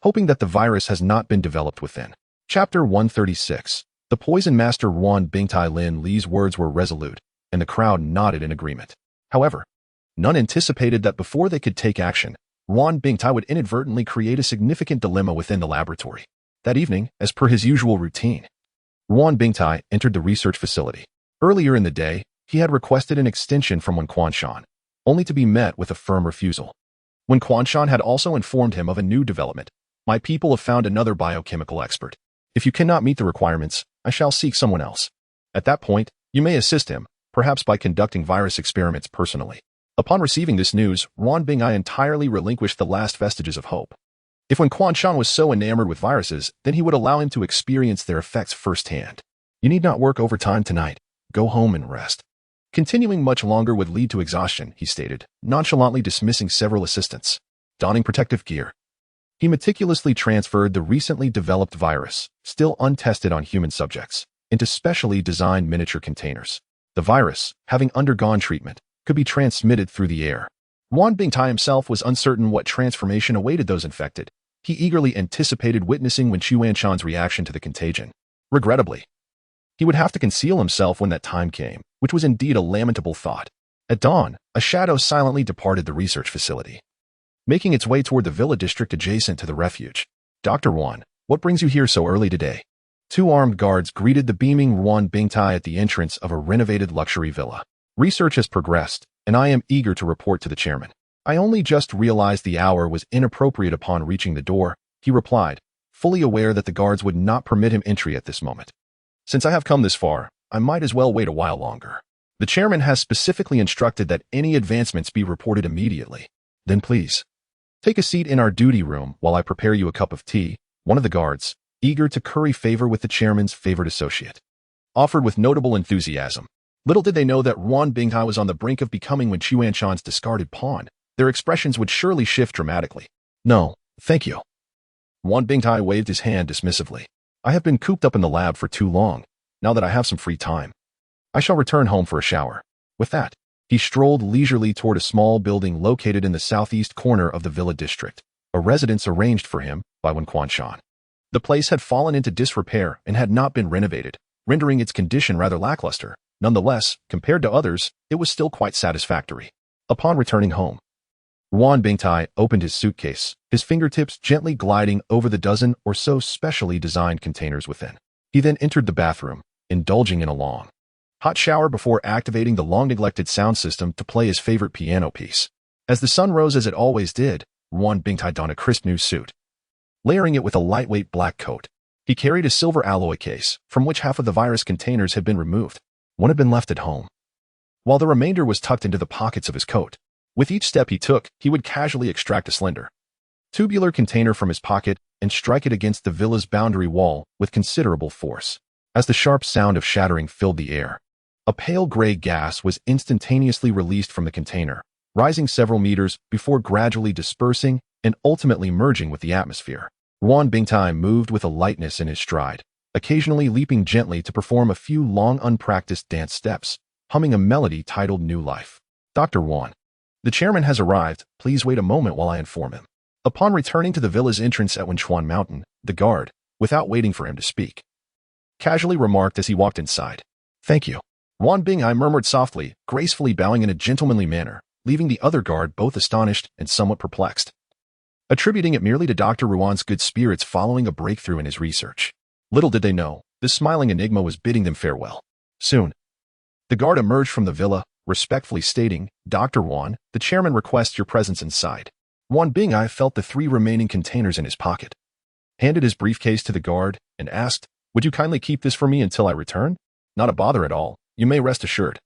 hoping that the virus has not been developed within. Chapter 136. The Poison Master Wan Bingtai. Lin Li's words were resolute, and the crowd nodded in agreement. However, none anticipated that before they could take action, Wan Bingtai would inadvertently create a significant dilemma within the laboratory. That evening, as per his usual routine, Wan Bingtai entered the research facility. Earlier in the day, he had requested an extension from Wen Quanshan, only to be met with a firm refusal. Wen Quanshan had also informed him of a new development. My people have found another biochemical expert. If you cannot meet the requirements, I shall seek someone else. At that point, you may assist him, perhaps by conducting virus experiments personally. Upon receiving this news, Wan Binghai entirely relinquished the last vestiges of hope. If Wen Quanshan was so enamored with viruses, then he would allow him to experience their effects firsthand. You need not work overtime tonight. Go home and rest. Continuing much longer would lead to exhaustion, he stated, nonchalantly dismissing several assistants. Donning protective gear, he meticulously transferred the recently developed virus, still untested on human subjects, into specially designed miniature containers. The virus, having undergone treatment, could be transmitted through the air. Wan Bingtai himself was uncertain what transformation awaited those infected. He eagerly anticipated witnessing Wen Quanshan's reaction to the contagion. Regrettably, he would have to conceal himself when that time came, which was indeed a lamentable thought. At dawn, a shadow silently departed the research facility, making its way toward the villa district adjacent to the refuge. Dr. Wan, what brings you here so early today? Two armed guards greeted the beaming Wan Bingtai at the entrance of a renovated luxury villa. Research has progressed, and I am eager to report to the chairman. I only just realized the hour was inappropriate upon reaching the door, he replied, fully aware that the guards would not permit him entry at this moment. Since I have come this far, I might as well wait a while longer. The chairman has specifically instructed that any advancements be reported immediately. Then please, take a seat in our duty room while I prepare you a cup of tea, one of the guards, eager to curry favor with the chairman's favored associate, offered with notable enthusiasm. Little did they know that Wan Bingtai was on the brink of becoming Wen Quanshan's discarded pawn. Their expressions would surely shift dramatically. No, thank you. Wan Bingtai waved his hand dismissively. I have been cooped up in the lab for too long. Now that I have some free time, I shall return home for a shower. With that, he strolled leisurely toward a small building located in the southeast corner of the villa district, a residence arranged for him by Wen Quanshan. The place had fallen into disrepair and had not been renovated, rendering its condition rather lackluster. Nonetheless, compared to others, it was still quite satisfactory. Upon returning home, Wan Bingtai opened his suitcase, his fingertips gently gliding over the dozen or so specially designed containers within. He then entered the bathroom, indulging in a long, hot shower before activating the long-neglected sound system to play his favorite piano piece. As the sun rose as it always did, Wan Bingtai donned a crisp new suit, layering it with a lightweight black coat. He carried a silver alloy case, from which half of the virus containers had been removed. One had been left at home, while the remainder was tucked into the pockets of his coat. With each step he took, he would casually extract a slender, tubular container from his pocket and strike it against the villa's boundary wall with considerable force. As the sharp sound of shattering filled the air, a pale gray gas was instantaneously released from the container, rising several meters before gradually dispersing and ultimately merging with the atmosphere. Yuan Bingtai moved with a lightness in his stride, occasionally leaping gently to perform a few long unpracticed dance steps, humming a melody titled New Life. Dr. Yuan, the chairman has arrived. Please wait a moment while I inform him. Upon returning to the villa's entrance at Wenchuan Mountain, the guard, without waiting for him to speak, casually remarked as he walked inside. Thank you. Yuan Bingtai murmured softly, gracefully bowing in a gentlemanly manner, leaving the other guard both astonished and somewhat perplexed, attributing it merely to Dr. Yuan's good spirits following a breakthrough in his research. Little did they know, this smiling enigma was bidding them farewell. Soon, the guard emerged from the villa, respectfully stating, Dr. Yuan, the chairman requests your presence inside. Yuan Bingtai felt the 3 remaining containers in his pocket, handed his briefcase to the guard, and asked, would you kindly keep this for me until I return? Not a bother at all, you may rest assured.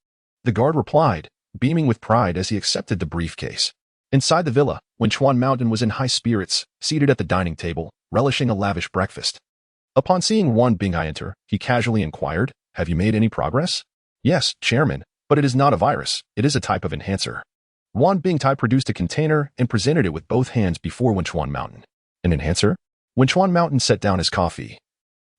The guard replied, beaming with pride as he accepted the briefcase. Inside the villa, Wenchuan Mountain was in high spirits, seated at the dining table, relishing a lavish breakfast. Upon seeing Yuan Bingtai enter, he casually inquired, have you made any progress? Yes, chairman, but it is not a virus, it is a type of enhancer. Yuan Bingtai produced a container and presented it with both hands before Wenchuan Mountain. An enhancer? Wenchuan Mountain set down his coffee,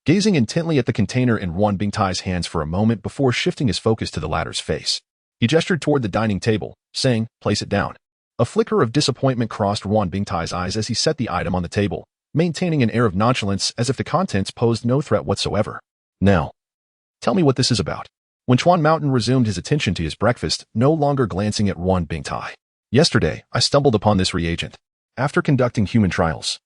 gazing intently at the container in Yuan Bingtai's hands for a moment before shifting his focus to the latter's face. He gestured toward the dining table, saying, place it down. A flicker of disappointment crossed Yuan Bingtai's eyes as he set the item on the table, maintaining an air of nonchalance as if the contents posed no threat whatsoever. Now, tell me what this is about. Wenchuan Mountain resumed his attention to his breakfast, no longer glancing at Yuan Bingtai. Yesterday, I stumbled upon this reagent. After conducting human trials,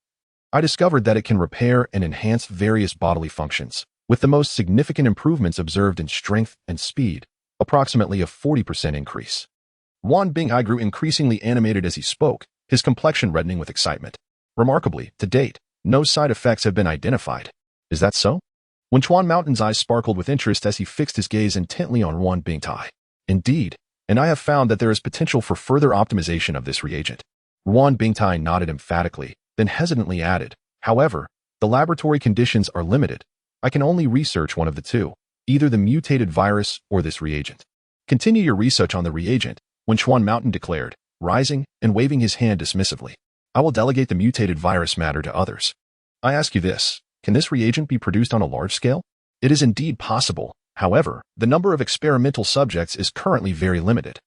I discovered that it can repair and enhance various bodily functions, with the most significant improvements observed in strength and speed, approximately a 40% increase. Yuan Bingtai grew increasingly animated as he spoke, his complexion reddening with excitement. Remarkably, to date, no side effects have been identified. Is that so? Wenchuan Mountain's eyes sparkled with interest as he fixed his gaze intently on Yuan Bingtai. Indeed, and I have found that there is potential for further optimization of this reagent. Yuan Bingtai nodded emphatically, then hesitantly added, however, the laboratory conditions are limited. I can only research one of the two, either the mutated virus or this reagent. Continue your research on the reagent, Wenchuan Mountain declared, rising and waving his hand dismissively. I will delegate the mutated virus matter to others. I ask you this, can this reagent be produced on a large scale? It is indeed possible. However, the number of experimental subjects is currently very limited,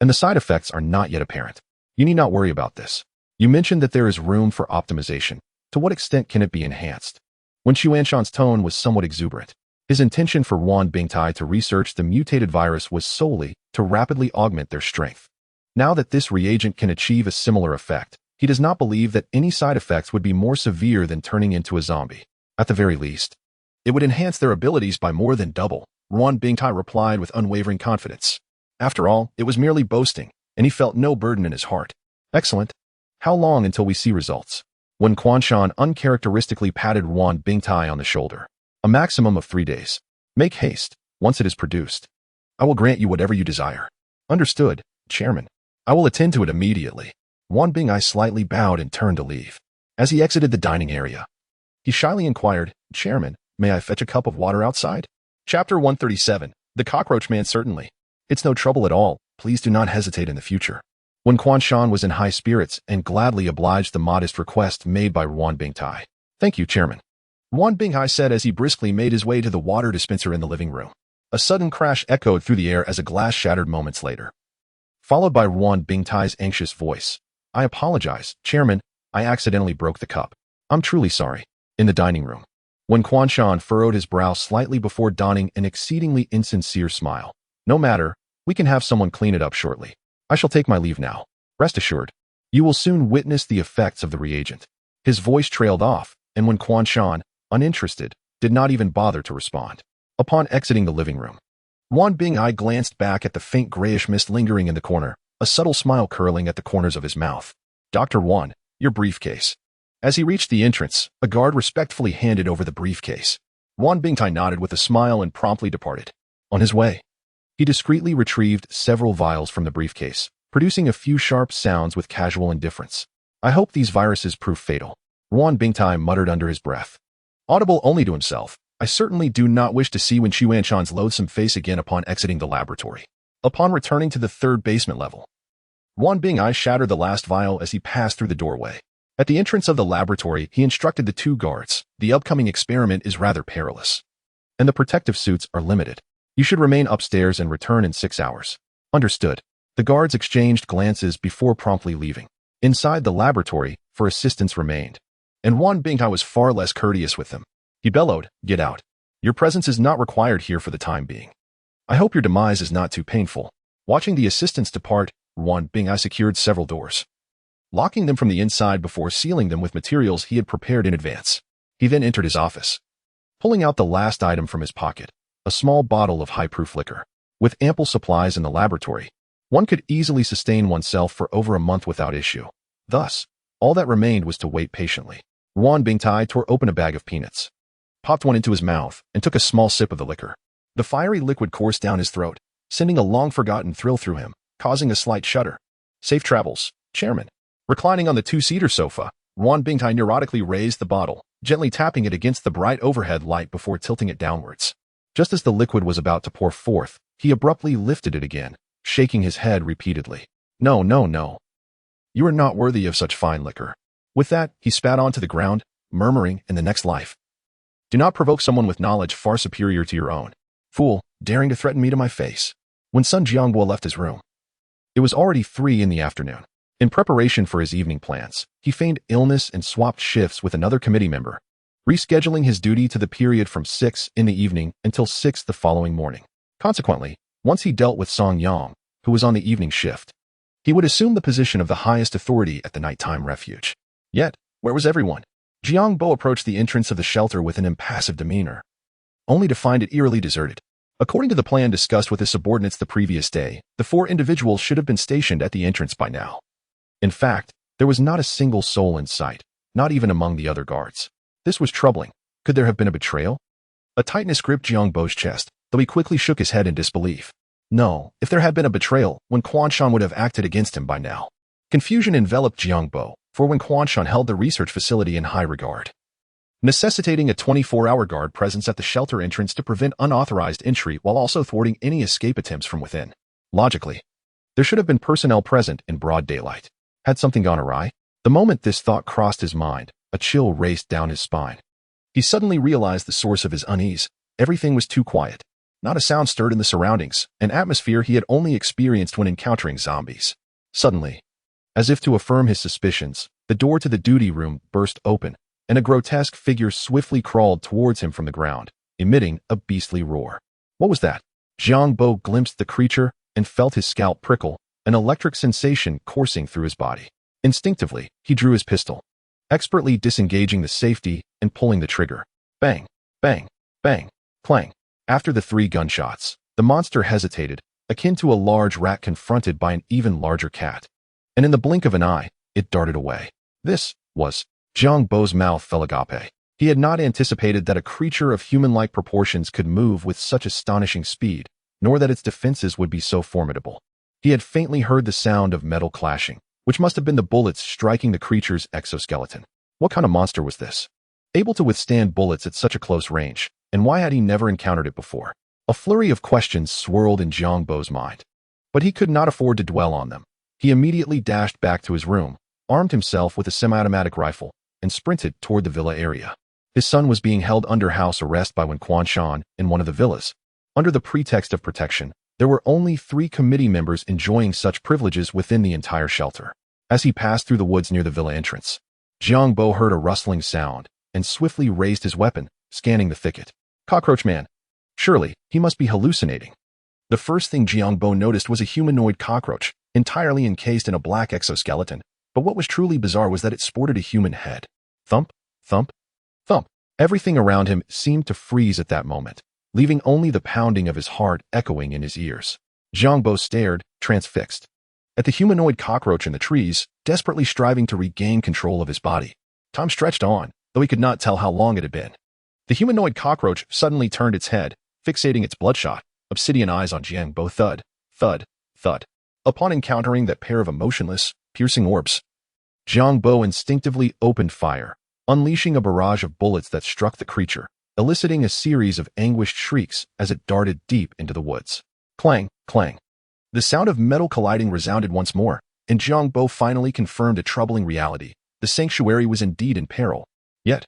and the side effects are not yet apparent. You need not worry about this. You mentioned that there is room for optimization. To what extent can it be enhanced? When Xuanshan's tone was somewhat exuberant, his intention for Yuan Bingtai to research the mutated virus was solely to rapidly augment their strength. Now that this reagent can achieve a similar effect, he does not believe that any side effects would be more severe than turning into a zombie. At the very least, it would enhance their abilities by more than double, Yuan Bingtai replied with unwavering confidence. After all, it was merely boasting, and he felt no burden in his heart. Excellent. How long until we see results? When Quanshan uncharacteristically patted Yuan Bingtai on the shoulder. A maximum of 3 days. Make haste, once it is produced. I will grant you whatever you desire. Understood, Chairman. I will attend to it immediately. Yuan Bingtai slightly bowed and turned to leave. As he exited the dining area, he shyly inquired, Chairman, may I fetch a cup of water outside? Chapter 137. The Cockroach Man. Certainly. It's no trouble at all. Please do not hesitate in the future. When Quanshan was in high spirits and gladly obliged the modest request made by Yuan Bingtai. Thank you, Chairman. Yuan Bingtai said as he briskly made his way to the water dispenser in the living room. A sudden crash echoed through the air as a glass shattered moments later, followed by Yuan Bingtai's anxious voice. I apologize, Chairman. I accidentally broke the cup. I'm truly sorry. In the dining room, when Quanshan furrowed his brow slightly before donning an exceedingly insincere smile. No matter, we can have someone clean it up shortly. I shall take my leave now. Rest assured, you will soon witness the effects of the reagent. His voice trailed off, and when Quanshan, uninterested, did not even bother to respond. Upon exiting the living room, Yuan Bingtai glanced back at the faint grayish mist lingering in the corner, a subtle smile curling at the corners of his mouth. Dr. Yuan, your briefcase. As he reached the entrance, a guard respectfully handed over the briefcase. Yuan Bingtai nodded with a smile and promptly departed. On his way, he discreetly retrieved several vials from the briefcase, producing a few sharp sounds with casual indifference. I hope these viruses prove fatal, Yuan Bingtai muttered under his breath. Audible only to himself, I certainly do not wish to see Wen Chuanshan's loathsome face again upon exiting the laboratory. Upon returning to the third basement level, Yuan Bingtai shattered the last vial as he passed through the doorway. At the entrance of the laboratory, he instructed the 2 guards, the upcoming experiment is rather perilous, and the protective suits are limited. You should remain upstairs and return in 6 hours. Understood. The guards exchanged glances before promptly leaving. Inside the laboratory, for assistance remained, and Yuan Bingtai was far less courteous with them. He bellowed, "Get out. Your presence is not required here for the time being. I hope your demise is not too painful." Watching the assistants depart, Yuan Bingtai secured several doors, locking them from the inside before sealing them with materials he had prepared in advance. He then entered his office, pulling out the last item from his pocket, a small bottle of high-proof liquor. With ample supplies in the laboratory, one could easily sustain oneself for over a month without issue. Thus, all that remained was to wait patiently. Yuan Bingtai tore open a bag of peanuts, popped one into his mouth, and took a small sip of the liquor. The fiery liquid coursed down his throat, sending a long-forgotten thrill through him, causing a slight shudder. Safe travels, Chairman. Reclining on the 2-seater sofa, Yuan Bingtai neurotically raised the bottle, gently tapping it against the bright overhead light before tilting it downwards. Just as the liquid was about to pour forth, he abruptly lifted it again, shaking his head repeatedly. "No, no, no. You are not worthy of such fine liquor." With that, he spat onto the ground, murmuring, "In the next life, do not provoke someone with knowledge far superior to your own. Fool, daring to threaten me to my face." When Sun Jiangbo left his room, it was already 3 in the afternoon. In preparation for his evening plans, he feigned illness and swapped shifts with another committee member, rescheduling his duty to the period from 6 in the evening until 6 the following morning. Consequently, once he dealt with Song Yang, who was on the evening shift, he would assume the position of the highest authority at the nighttime refuge. Yet, where was everyone? Jiang Bo approached the entrance of the shelter with an impassive demeanor, only to find it eerily deserted. According to the plan discussed with his subordinates the previous day, the 4 individuals should have been stationed at the entrance by now. In fact, there was not a single soul in sight, not even among the other guards. This was troubling. Could there have been a betrayal? A tightness gripped Jiang Bo's chest, though he quickly shook his head in disbelief. No, if there had been a betrayal, Wen Quanshan would have acted against him by now. Confusion enveloped Jiang Bo, for Wen Quanshan held the research facility in high regard, necessitating a 24-hour guard presence at the shelter entrance to prevent unauthorized entry while also thwarting any escape attempts from within. Logically, there should have been personnel present in broad daylight. Had something gone awry? The moment this thought crossed his mind, a chill raced down his spine. He suddenly realized the source of his unease. Everything was too quiet. Not a sound stirred in the surroundings, an atmosphere he had only experienced when encountering zombies. Suddenly, as if to affirm his suspicions, the door to the duty room burst open, and a grotesque figure swiftly crawled towards him from the ground, emitting a beastly roar. What was that? Jiang Bo glimpsed the creature and felt his scalp prickle, an electric sensation coursing through his body. Instinctively, he drew his pistol, expertly disengaging the safety and pulling the trigger. Bang, bang, bang, clang. After the 3 gunshots, the monster hesitated, akin to a large rat confronted by an even larger cat. And in the blink of an eye, it darted away. This was... Jiang Bo's mouth fell agape. He had not anticipated that a creature of human-like proportions could move with such astonishing speed, nor that its defenses would be so formidable. He had faintly heard the sound of metal clashing, which must have been the bullets striking the creature's exoskeleton. What kind of monster was this? Able to withstand bullets at such a close range, and why had he never encountered it before? A flurry of questions swirled in Jiang Bo's mind, but he could not afford to dwell on them. He immediately dashed back to his room, armed himself with a semi-automatic rifle, and sprinted toward the villa area. His son was being held under house arrest by Wen Quanshan in one of the villas. Under the pretext of protection, there were only 3 committee members enjoying such privileges within the entire shelter. As he passed through the woods near the villa entrance, Jiang Bo heard a rustling sound and swiftly raised his weapon, scanning the thicket. Cockroach man. Surely, he must be hallucinating. The first thing Jiang Bo noticed was a humanoid cockroach, entirely encased in a black exoskeleton. But what was truly bizarre was that it sported a human head. Thump, thump, thump. Everything around him seemed to freeze at that moment, leaving only the pounding of his heart echoing in his ears. Jiang Bo stared, transfixed, at the humanoid cockroach in the trees, desperately striving to regain control of his body. Time stretched on, though he could not tell how long it had been. The humanoid cockroach suddenly turned its head, fixating its bloodshot, obsidian eyes on Jiang Bo. Thud, thud, thud. Upon encountering that pair of emotionless, piercing orbs, Jiang Bo instinctively opened fire, unleashing a barrage of bullets that struck the creature, eliciting a series of anguished shrieks as it darted deep into the woods. Clang, clang. The sound of metal colliding resounded once more, and Jiang Bo finally confirmed a troubling reality. The sanctuary was indeed in peril. Yet,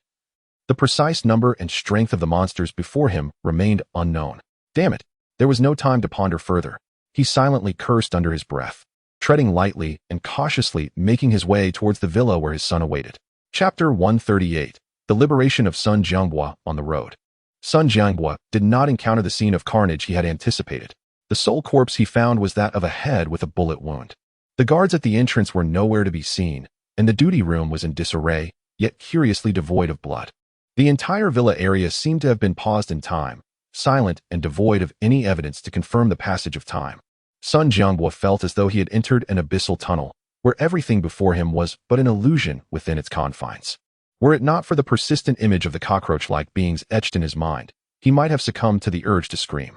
the precise number and strength of the monsters before him remained unknown. Damn it! There was no time to ponder further. He silently cursed under his breath, treading lightly and cautiously making his way towards the villa where his son awaited. Chapter 138. The Liberation of Sun Jianghua on the Road. Sun Jianghua did not encounter the scene of carnage he had anticipated. The sole corpse he found was that of a head with a bullet wound. The guards at the entrance were nowhere to be seen, and the duty room was in disarray, yet curiously devoid of blood. The entire villa area seemed to have been paused in time, silent and devoid of any evidence to confirm the passage of time. Sun Jianghua felt as though he had entered an abyssal tunnel, where everything before him was but an illusion within its confines. Were it not for the persistent image of the cockroach-like beings etched in his mind, he might have succumbed to the urge to scream.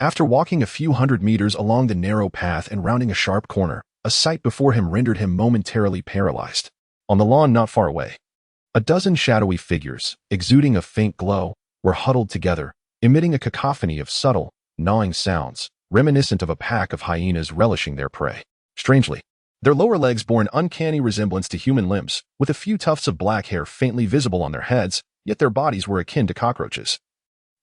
After walking a few hundred meters along the narrow path and rounding a sharp corner, a sight before him rendered him momentarily paralyzed. On the lawn not far away, a dozen shadowy figures, exuding a faint glow, were huddled together, emitting a cacophony of subtle, gnawing sounds, reminiscent of a pack of hyenas relishing their prey. Strangely, their lower legs bore an uncanny resemblance to human limbs, with a few tufts of black hair faintly visible on their heads, yet their bodies were akin to cockroaches,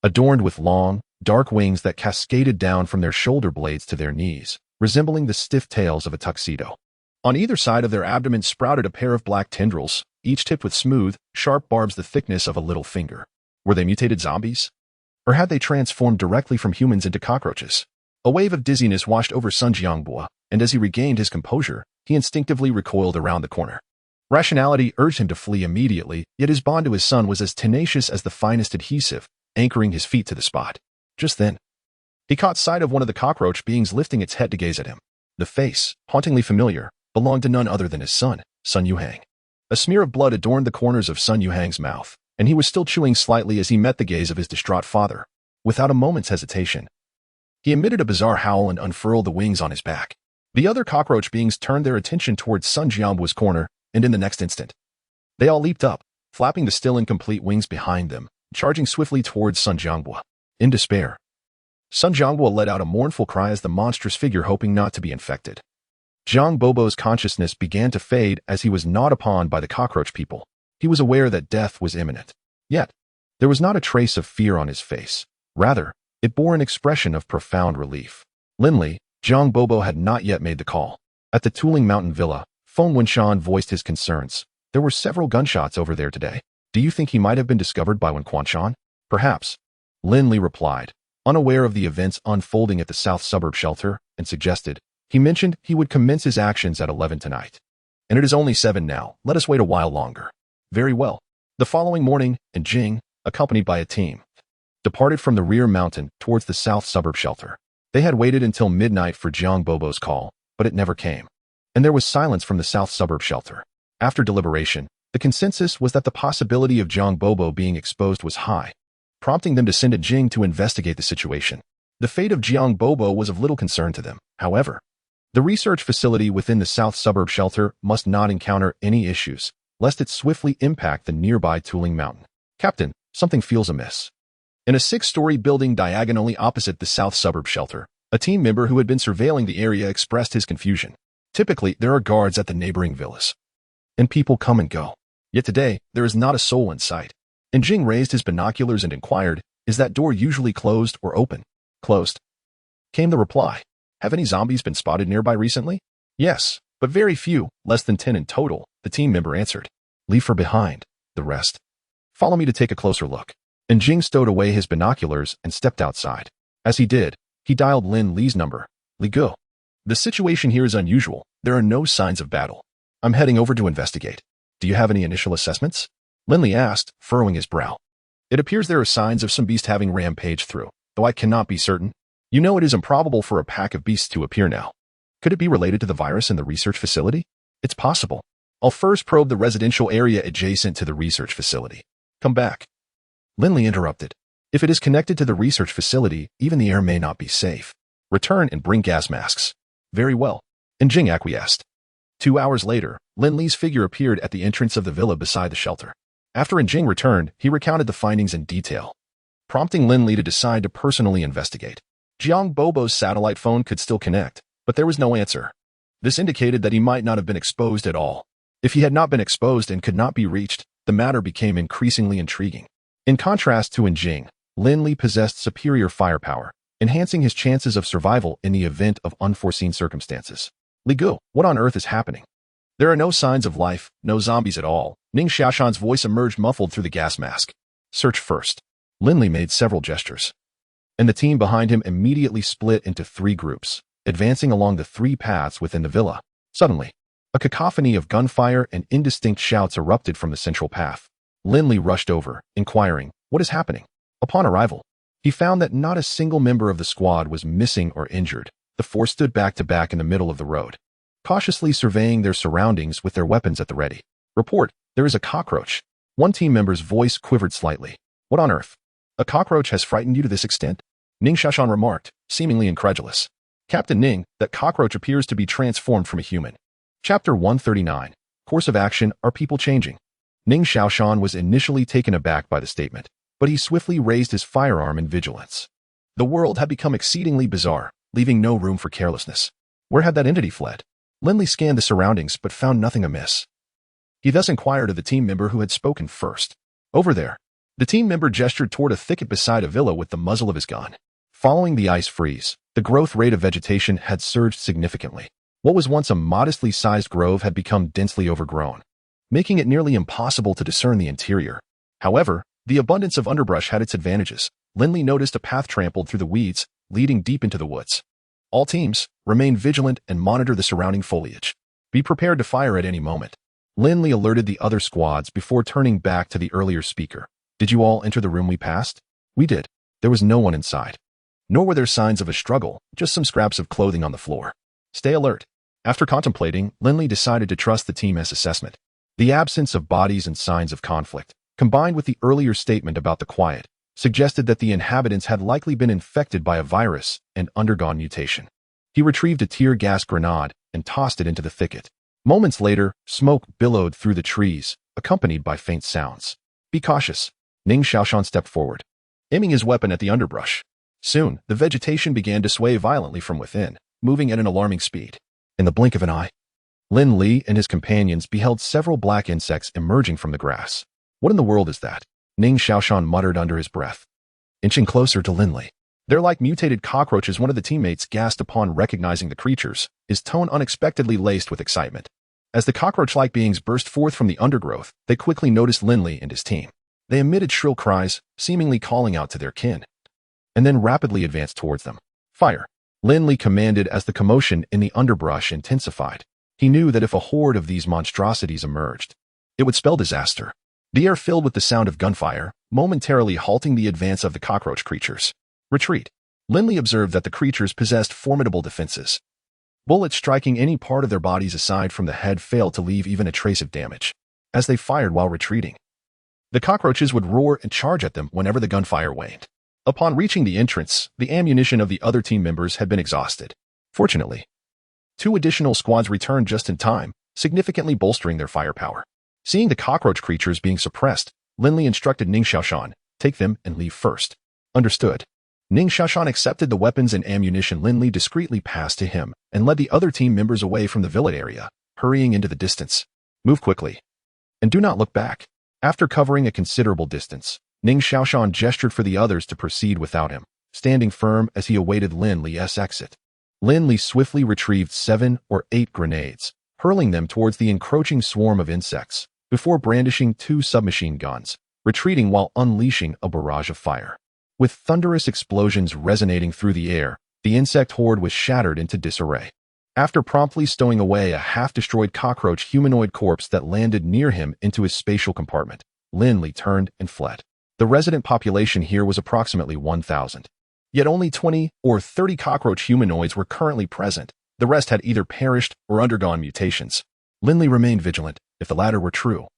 adorned with long, dark wings that cascaded down from their shoulder blades to their knees, resembling the stiff tails of a tuxedo. On either side of their abdomen sprouted a pair of black tendrils, each tipped with smooth, sharp barbs the thickness of a little finger. Were they mutated zombies? Or had they transformed directly from humans into cockroaches? A wave of dizziness washed over Sun Jianghua, and as he regained his composure, he instinctively recoiled around the corner. Rationality urged him to flee immediately, yet his bond to his son was as tenacious as the finest adhesive, anchoring his feet to the spot. Just then, he caught sight of one of the cockroach beings lifting its head to gaze at him. The face, hauntingly familiar, belonged to none other than his son, Sun Yuhang. A smear of blood adorned the corners of Sun Yuhang's mouth, and he was still chewing slightly as he met the gaze of his distraught father. Without a moment's hesitation, he emitted a bizarre howl and unfurled the wings on his back. The other cockroach beings turned their attention towards Sun Jianghua's corner, and in the next instant, they all leaped up, flapping the still incomplete wings behind them, charging swiftly towards Sun Jianghua. In despair, Sun Jianghua let out a mournful cry as the monstrous figure hoping not to be infected. Jiang Bobo's consciousness began to fade as he was gnawed upon by the cockroach people. He was aware that death was imminent. Yet, there was not a trace of fear on his face. Rather, it bore an expression of profound relief. Lin Li, Jiang Bobo had not yet made the call. At the Tuling Mountain Villa, Feng Wenshan voiced his concerns. There were several gunshots over there today. Do you think he might have been discovered by Wen Quanshan? Perhaps. Lin Li replied, unaware of the events unfolding at the South Suburb shelter, and suggested, he mentioned he would commence his actions at 11 tonight. And it is only 7 now, let us wait a while longer. Very well. The following morning, and Jing, accompanied by a team, departed from the rear mountain towards the South Suburb shelter. They had waited until midnight for Jiang Bobo's call, but it never came. And there was silence from the South Suburb shelter. After deliberation, the consensus was that the possibility of Jiang Bobo being exposed was high, prompting them to send a Jing to investigate the situation. The fate of Jiang Bobo was of little concern to them, however. The research facility within the South Suburb shelter must not encounter any issues, lest it swiftly impact the nearby Tuling Mountain. Captain, something feels amiss. In a 6-story building diagonally opposite the South Suburb shelter, a team member who had been surveilling the area expressed his confusion. Typically, there are guards at the neighboring villas, and people come and go. Yet today, there is not a soul in sight. And Jing raised his binoculars and inquired, is that door usually closed or open? Closed, came the reply. Have any zombies been spotted nearby recently? Yes, but very few, less than 10 in total, the team member answered. Leave her behind, the rest. Follow me to take a closer look. And Jing stowed away his binoculars and stepped outside. As he did, he dialed Lin Li's number. Li Go. The situation here is unusual. There are no signs of battle. I'm heading over to investigate. Do you have any initial assessments? Lin Li asked, furrowing his brow. It appears there are signs of some beast having rampaged through, though I cannot be certain. You know it is improbable for a pack of beasts to appear now. Could it be related to the virus in the research facility? It's possible. I'll first probe the residential area adjacent to the research facility. Come back. Lin Li interrupted. If it is connected to the research facility, even the air may not be safe. Return and bring gas masks. Very well. and Jing acquiesced. 2 hours later, Lin Li's figure appeared at the entrance of the villa beside the shelter. After Jing returned, he recounted the findings in detail, prompting Lin Li to decide to personally investigate. Jiang Bobo's satellite phone could still connect, but there was no answer. This indicated that he might not have been exposed at all. If he had not been exposed and could not be reached, the matter became increasingly intriguing. In contrast to Jing, Lin Li possessed superior firepower, enhancing his chances of survival in the event of unforeseen circumstances. Li Gu, what on earth is happening? There are no signs of life, no zombies at all. Ning Xiaoshan's voice emerged muffled through the gas mask. Search first. Lin Li made several gestures, and the team behind him immediately split into 3 groups, advancing along the 3 paths within the villa. Suddenly, a cacophony of gunfire and indistinct shouts erupted from the central path. Lin Li rushed over, inquiring, "What is happening?" Upon arrival, he found that not a single member of the squad was missing or injured. The 4 stood back to back in the middle of the road, cautiously surveying their surroundings with their weapons at the ready. "Report, there is a cockroach." One team member's voice quivered slightly. "What on earth? A cockroach has frightened you to this extent?" Ning Xiaoshan remarked, seemingly incredulous. "Captain Ning, that cockroach appears to be transformed from a human." Chapter 139. Course of action, are people changing? Ning Xiaoshan was initially taken aback by the statement, but he swiftly raised his firearm in vigilance. The world had become exceedingly bizarre, leaving no room for carelessness. Where had that entity fled? Lin Li scanned the surroundings but found nothing amiss. He thus inquired of the team member who had spoken first. "Over there." The team member gestured toward a thicket beside a villa with the muzzle of his gun. Following the ice freeze, the growth rate of vegetation had surged significantly. What was once a modestly sized grove had become densely overgrown, making it nearly impossible to discern the interior. However, the abundance of underbrush had its advantages. Lin Li noticed a path trampled through the weeds, leading deep into the woods. All teams, remain vigilant and monitor the surrounding foliage. Be prepared to fire at any moment. Lin Li alerted the other squads before turning back to the earlier speaker. "Did you all enter the room we passed?" "We did." There was no one inside. Nor were there signs of a struggle, just some scraps of clothing on the floor. "Stay alert." After contemplating, Lin Li decided to trust the team's assessment. The absence of bodies and signs of conflict, combined with the earlier statement about the quiet, suggested that the inhabitants had likely been infected by a virus and undergone mutation. He retrieved a tear gas grenade and tossed it into the thicket. Moments later, smoke billowed through the trees, accompanied by faint sounds. "Be cautious." Ning Xiaoshan stepped forward, aiming his weapon at the underbrush. Soon, the vegetation began to sway violently from within, moving at an alarming speed. In the blink of an eye, Lin Li and his companions beheld several black insects emerging from the grass. "What in the world is that?" Ning Xiaoshan muttered under his breath, inching closer to Lin Li. "They're like mutated cockroaches," one of the teammates gasped upon recognizing the creatures, his tone unexpectedly laced with excitement. As the cockroach-like beings burst forth from the undergrowth, they quickly noticed Lin Li and his team. They emitted shrill cries, seemingly calling out to their kin, and then rapidly advanced towards them. "Fire!" Lin Li commanded as the commotion in the underbrush intensified. He knew that if a horde of these monstrosities emerged, it would spell disaster. The air filled with the sound of gunfire, momentarily halting the advance of the cockroach creatures. "Retreat." Lin Li observed that the creatures possessed formidable defenses. Bullets striking any part of their bodies aside from the head failed to leave even a trace of damage. As they fired while retreating, the cockroaches would roar and charge at them whenever the gunfire waned. Upon reaching the entrance, the ammunition of the other team members had been exhausted. Fortunately, 2 additional squads returned just in time, significantly bolstering their firepower. Seeing the cockroach creatures being suppressed, Lin Li instructed Ning Xiaoshan, "Take them and leave first." "Understood." Ning Xiaoshan accepted the weapons and ammunition Lin Li discreetly passed to him and led the other team members away from the villa area, hurrying into the distance. "Move quickly, and do not look back." After covering a considerable distance, Ning Xiaoshan gestured for the others to proceed without him, standing firm as he awaited Lin Li's exit. Lin Li swiftly retrieved 7 or 8 grenades, hurling them towards the encroaching swarm of insects, before brandishing 2 submachine guns, retreating while unleashing a barrage of fire. With thunderous explosions resonating through the air, the insect horde was shattered into disarray. After promptly stowing away a half-destroyed cockroach humanoid corpse that landed near him into his spatial compartment, Lin Li turned and fled. The resident population here was approximately 1,000. Yet only 20 or 30 cockroach humanoids were currently present. The rest had either perished or undergone mutations. Lin Li remained vigilant, if the latter were true.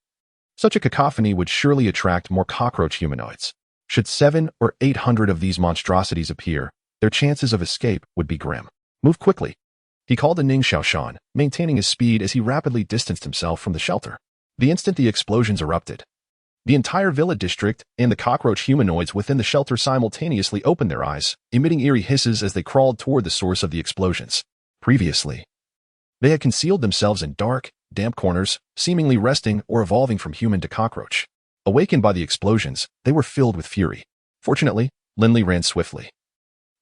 Such a cacophony would surely attract more cockroach humanoids. Should 700 or 800 of these monstrosities appear, their chances of escape would be grim. "Move quickly." He called to Ning Xiaoshan, maintaining his speed as he rapidly distanced himself from the shelter. The instant the explosions erupted, the entire villa district and the cockroach humanoids within the shelter simultaneously opened their eyes, emitting eerie hisses as they crawled toward the source of the explosions. Previously, they had concealed themselves in dark, damp corners, seemingly resting or evolving from human to cockroach. Awakened by the explosions, they were filled with fury. Fortunately, Lin Li ran swiftly.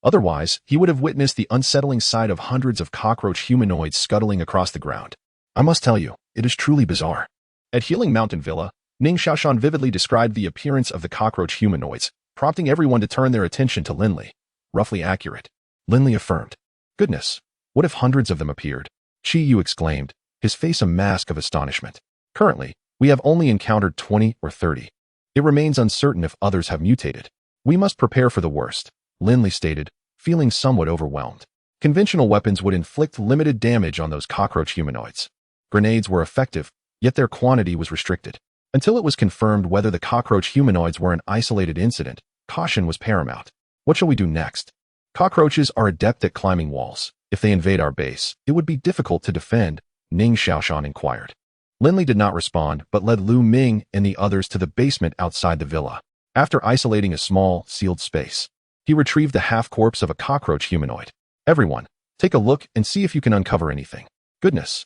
Otherwise, he would have witnessed the unsettling sight of hundreds of cockroach humanoids scuttling across the ground. I must tell you, it is truly bizarre. At Healing Mountain Villa, Ning Xiaoshan vividly described the appearance of the cockroach humanoids, prompting everyone to turn their attention to Lin Li. Roughly accurate. Lin Li affirmed. Goodness, what if hundreds of them appeared? Qi Yu exclaimed, his face a mask of astonishment. Currently, we have only encountered 20 or 30. It remains uncertain if others have mutated. We must prepare for the worst, Lin Li stated, feeling somewhat overwhelmed. Conventional weapons would inflict limited damage on those cockroach humanoids. Grenades were effective, yet their quantity was restricted. Until it was confirmed whether the cockroach humanoids were an isolated incident, caution was paramount. What shall we do next? Cockroaches are adept at climbing walls. If they invade our base, it would be difficult to defend, Ning Xiaoshan inquired. Lin Li did not respond, but led Lu Ming and the others to the basement outside the villa. After isolating a small, sealed space, he retrieved the half-corpse of a cockroach humanoid. Everyone, take a look and see if you can uncover anything. Goodness.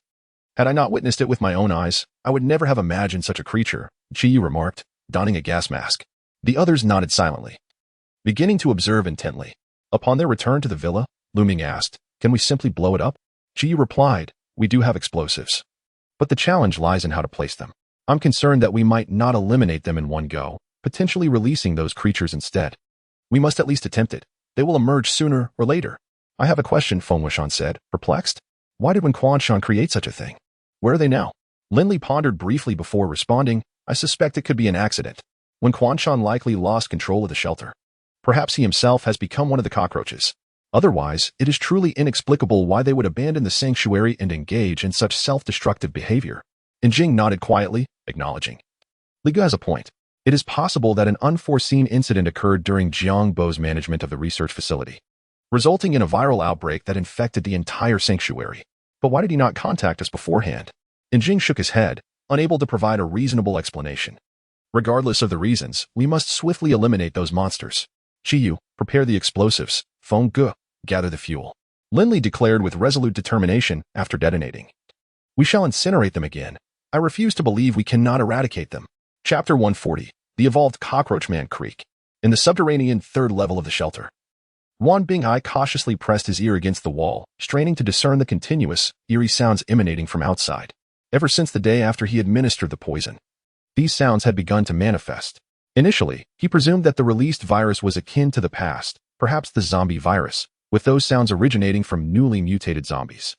Had I not witnessed it with my own eyes, I would never have imagined such a creature, Qi Yu remarked, donning a gas mask. The others nodded silently, beginning to observe intently. Upon their return to the villa, Lu Ming asked, can we simply blow it up? Qi Yu replied, we do have explosives. But the challenge lies in how to place them. I'm concerned that we might not eliminate them in one go, potentially releasing those creatures instead. We must at least attempt it. They will emerge sooner or later. I have a question, Feng Wuxian said, perplexed. Why did Wen Quanshan create such a thing? Where are they now? Lin Li pondered briefly before responding, I suspect it could be an accident. Wen Quanshan likely lost control of the shelter. Perhaps he himself has become one of the cockroaches. Otherwise, it is truly inexplicable why they would abandon the sanctuary and engage in such self-destructive behavior. And Jing nodded quietly, acknowledging. Li Gu has a point. It is possible that an unforeseen incident occurred during Jiang Bo's management of the research facility, resulting in a viral outbreak that infected the entire sanctuary. But why did he not contact us beforehand? And Jing shook his head, unable to provide a reasonable explanation. Regardless of the reasons, we must swiftly eliminate those monsters. Qi Yu, prepare the explosives. Feng Ge, gather the fuel. Lin Li declared with resolute determination after detonating. We shall incinerate them again. I refuse to believe we cannot eradicate them. Chapter 140. The Evolved Cockroach Man Creek. In the subterranean third level of the shelter, Wan Binghai cautiously pressed his ear against the wall, straining to discern the continuous, eerie sounds emanating from outside. Ever since the day after he administered the poison, these sounds had begun to manifest. Initially, he presumed that the released virus was akin to the past, perhaps the zombie virus, with those sounds originating from newly mutated zombies.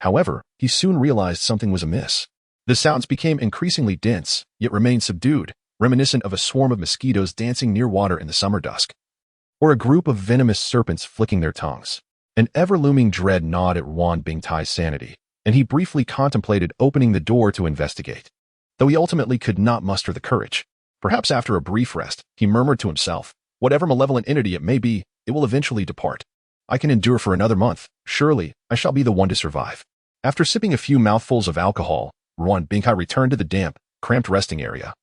However, he soon realized something was amiss. The sounds became increasingly dense, yet remained subdued, reminiscent of a swarm of mosquitoes dancing near water in the summer dusk, or a group of venomous serpents flicking their tongues. An ever-looming dread gnawed at Wan Bingtai's sanity, and he briefly contemplated opening the door to investigate, though he ultimately could not muster the courage. Perhaps after a brief rest, he murmured to himself, whatever malevolent entity it may be, it will eventually depart. I can endure for another month. Surely, I shall be the one to survive. After sipping a few mouthfuls of alcohol, Wan Bingtai returned to the damp, cramped resting area,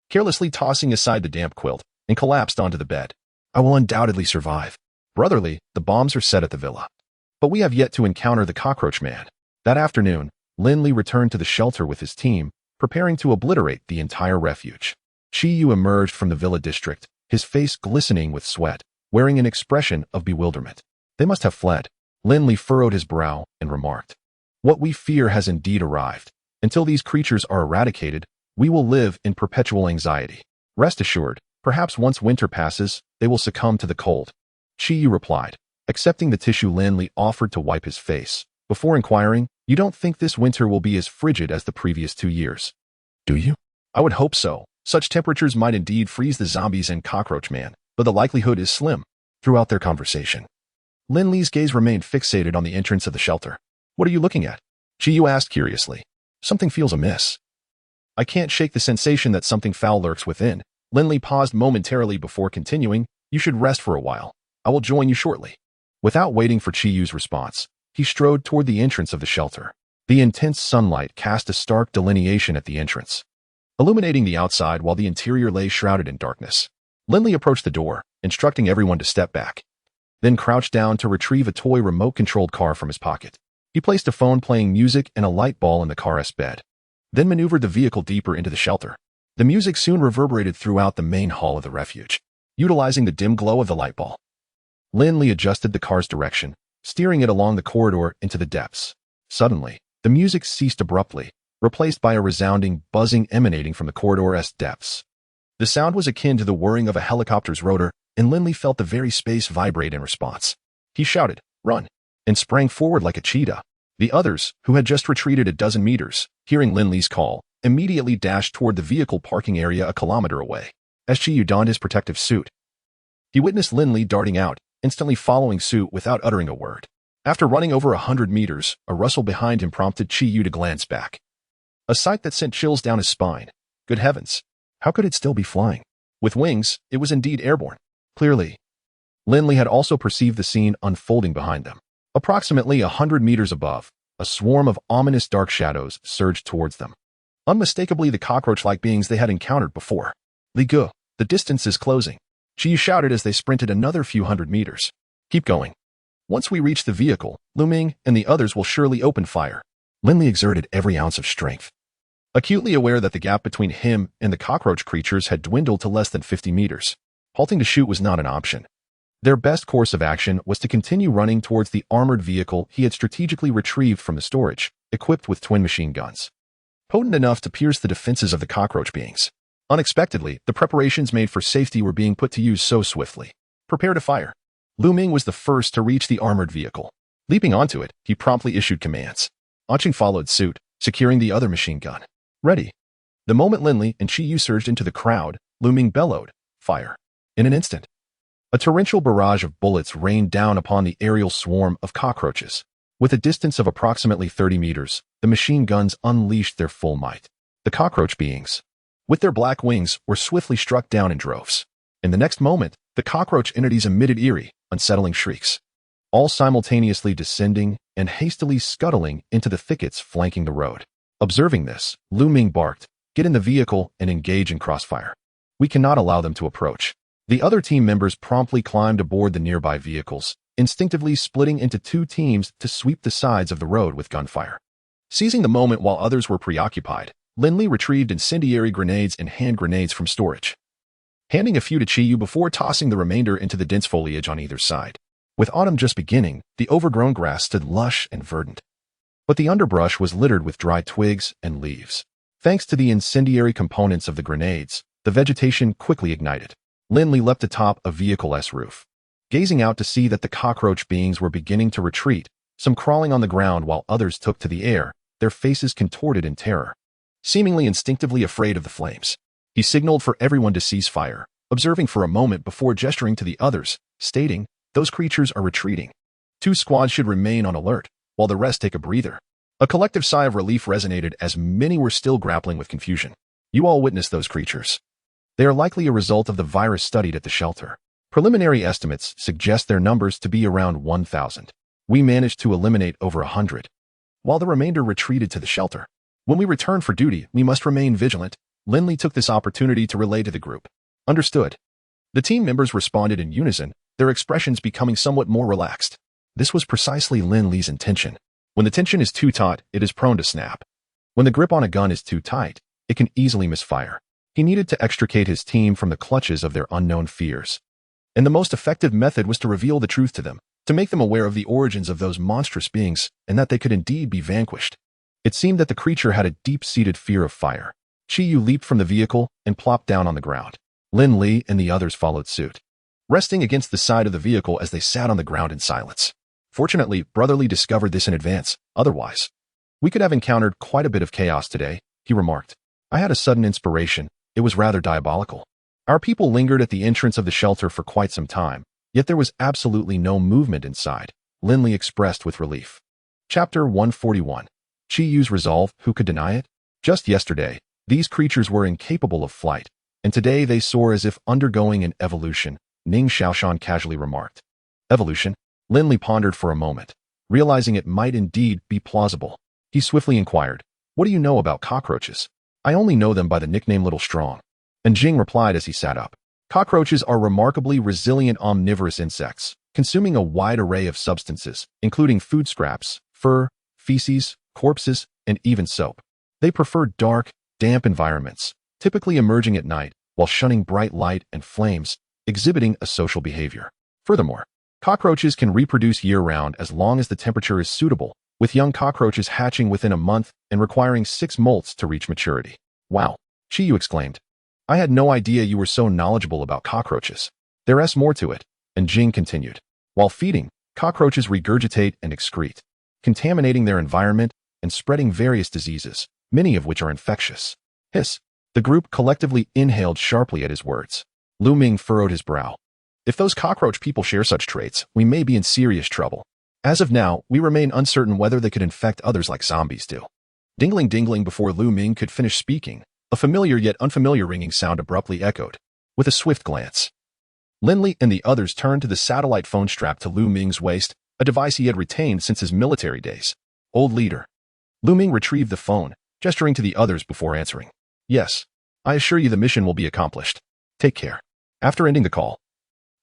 carelessly tossing aside the damp quilt, and collapsed onto the bed. I will undoubtedly survive. Brotherly, the bombs are set at the villa. But we have yet to encounter the cockroach man. That afternoon, Lin Li returned to the shelter with his team, preparing to obliterate the entire refuge. Qi Yu emerged from the villa district, his face glistening with sweat, wearing an expression of bewilderment. They must have fled. Lin Li furrowed his brow and remarked, what we fear has indeed arrived. Until these creatures are eradicated, we will live in perpetual anxiety. Rest assured, perhaps once winter passes, they will succumb to the cold. Qi Yu replied, accepting the tissue Lin Li offered to wipe his face, before inquiring, you don't think this winter will be as frigid as the previous 2 years? Do you? I would hope so. Such temperatures might indeed freeze the zombies and cockroach man, but the likelihood is slim. Throughout their conversation, Lin Li's gaze remained fixated on the entrance of the shelter. What are you looking at? Qi Yu asked curiously. Something feels amiss. I can't shake the sensation that something foul lurks within. Lin Li paused momentarily before continuing, you should rest for a while. I will join you shortly. Without waiting for Qi Yu's response, he strode toward the entrance of the shelter. The intense sunlight cast a stark delineation at the entrance, illuminating the outside while the interior lay shrouded in darkness. Lin Li approached the door, instructing everyone to step back, then crouched down to retrieve a toy remote-controlled car from his pocket. He placed a phone playing music and a light ball in the car's bed, then maneuvered the vehicle deeper into the shelter. The music soon reverberated throughout the main hall of the refuge, utilizing the dim glow of the light ball. Lin Li adjusted the car's direction, steering it along the corridor into the depths. Suddenly, the music ceased abruptly, replaced by a resounding buzzing emanating from the corridor's depths. The sound was akin to the whirring of a helicopter's rotor, and Lin Li felt the very space vibrate in response. He shouted, "Run!" and sprang forward like a cheetah. The others, who had just retreated a dozen meters, hearing Lin Li's call, immediately dashed toward the vehicle parking area a kilometer away. As Qiyu donned his protective suit, he witnessed Lin Li darting out, instantly following suit without uttering a word. After running over 100 meters, a rustle behind him prompted Qiyu to glance back. A sight that sent chills down his spine. Good heavens! How could it still be flying? With wings, it was indeed airborne. Clearly, Lin Li had also perceived the scene unfolding behind them. Approximately 100 meters above, a swarm of ominous dark shadows surged towards them. Unmistakably the cockroach-like beings they had encountered before. "Li Gu, the distance is closing," Qiyu shouted as they sprinted another few hundred meters. "Keep going. Once we reach the vehicle, Lu Ming and the others will surely open fire." Lin Li exerted every ounce of strength, acutely aware that the gap between him and the cockroach creatures had dwindled to less than 50 meters. Halting to shoot was not an option. Their best course of action was to continue running towards the armored vehicle he had strategically retrieved from the storage, equipped with twin machine guns, potent enough to pierce the defenses of the cockroach beings. Unexpectedly, the preparations made for safety were being put to use so swiftly. "Prepare to fire." Lu Ming was the first to reach the armored vehicle. Leaping onto it, he promptly issued commands. Anqing followed suit, securing the other machine gun. "Ready." The moment Lin Li and Qiyu surged into the crowd, Lu Ming bellowed, "Fire." In an instant, a torrential barrage of bullets rained down upon the aerial swarm of cockroaches. With a distance of approximately 30 meters, the machine guns unleashed their full might. The cockroach beings, with their black wings, were swiftly struck down in droves. In the next moment, the cockroach entities emitted eerie, unsettling shrieks, all simultaneously descending and hastily scuttling into the thickets flanking the road. Observing this, Lu Ming barked, "Get in the vehicle and engage in crossfire. We cannot allow them to approach." The other team members promptly climbed aboard the nearby vehicles, instinctively splitting into two teams to sweep the sides of the road with gunfire. Seizing the moment while others were preoccupied, Lin Li retrieved incendiary grenades and hand grenades from storage, handing a few to Qiyu before tossing the remainder into the dense foliage on either side. With autumn just beginning, the overgrown grass stood lush and verdant, but the underbrush was littered with dry twigs and leaves. Thanks to the incendiary components of the grenades, the vegetation quickly ignited. Lin Li leapt atop a vehicle's roof, gazing out to see that the cockroach beings were beginning to retreat, some crawling on the ground while others took to the air, their faces contorted in terror, seemingly instinctively afraid of the flames. He signaled for everyone to cease fire, observing for a moment before gesturing to the others, stating, "Those creatures are retreating. 2 squads should remain on alert, while the rest take a breather." A collective sigh of relief resonated as many were still grappling with confusion. "You all witnessed those creatures. They are likely a result of the virus studied at the shelter. Preliminary estimates suggest their numbers to be around 1,000. We managed to eliminate over 100, while the remainder retreated to the shelter. When we return for duty, we must remain vigilant." Lin Li took this opportunity to relay to the group. "Understood." The team members responded in unison, their expressions becoming somewhat more relaxed. This was precisely Lin Li's intention. When the tension is too taut, it is prone to snap. When the grip on a gun is too tight, it can easily misfire. He needed to extricate his team from the clutches of their unknown fears. And the most effective method was to reveal the truth to them, to make them aware of the origins of those monstrous beings and that they could indeed be vanquished. It seemed that the creature had a deep-seated fear of fire. Qiyu leaped from the vehicle and plopped down on the ground. Lin Li and the others followed suit, resting against the side of the vehicle as they sat on the ground in silence. Fortunately, Brotherly discovered this in advance. Otherwise, we could have encountered quite a bit of chaos today, he remarked. I had a sudden inspiration. It was rather diabolical. Our people lingered at the entrance of the shelter for quite some time, yet there was absolutely no movement inside, Lin Li expressed with relief. Chapter 141. Qiyu's resolve, who could deny it? Just yesterday, these creatures were incapable of flight, and today they soar as if undergoing an evolution, Ning Xiaoshan casually remarked. Evolution? Lin Li pondered for a moment. Realizing it might indeed be plausible, he swiftly inquired, "What do you know about cockroaches?" "I only know them by the nickname Little Strong," and Jing replied as he sat up. Cockroaches are remarkably resilient omnivorous insects, consuming a wide array of substances, including food scraps, fur, feces, corpses, and even soap. They prefer dark, damp environments, typically emerging at night while shunning bright light and flames, exhibiting a social behavior. Furthermore, cockroaches can reproduce year-round as long as the temperature is suitable, with young cockroaches hatching within a month and requiring 6 molts to reach maturity. "Wow," Chiyu exclaimed. "I had no idea you were so knowledgeable about cockroaches. There's more to it," and Jing continued. "While feeding, cockroaches regurgitate and excrete, contaminating their environment and spreading various diseases, many of which are infectious." Hiss. The group collectively inhaled sharply at his words. Lu Ming furrowed his brow. "If those cockroach people share such traits, we may be in serious trouble. As of now, we remain uncertain whether they could infect others like zombies do." Dingling before Lu Ming could finish speaking, a familiar yet unfamiliar ringing sound abruptly echoed. With a swift glance, Lin Li and the others turned to the satellite phone strapped to Lu Ming's waist, a device he had retained since his military days. "Old leader." Lu Ming retrieved the phone, gesturing to the others before answering. "Yes. I assure you the mission will be accomplished. Take care." After ending the call,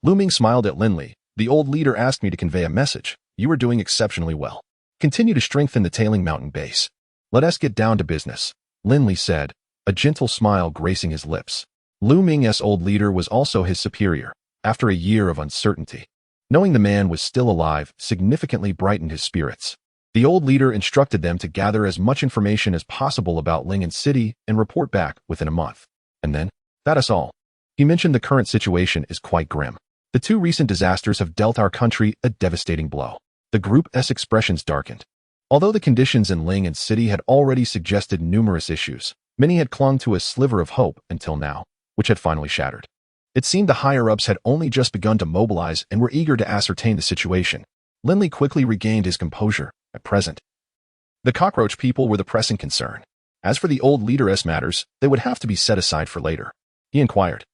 Lu Ming smiled at Lin Li. "The old leader asked me to convey a message. You are doing exceptionally well. Continue to strengthen the tailing mountain base. Let us get down to business," Lin Li said, a gentle smile gracing his lips. Lu Ming's old leader was also his superior, after a year of uncertainty. Knowing the man was still alive significantly brightened his spirits. The old leader instructed them to gather as much information as possible about Lingen City and report back within a month. And then, that is all. He mentioned the current situation is quite grim. The 2 recent disasters have dealt our country a devastating blow. The group's expressions darkened. Although the conditions in Lingen City had already suggested numerous issues, many had clung to a sliver of hope until now, which had finally shattered. It seemed the higher-ups had only just begun to mobilize and were eager to ascertain the situation. Lin Li quickly regained his composure. At present, the cockroach people were the pressing concern. As for the old leader's matters, they would have to be set aside for later. He inquired,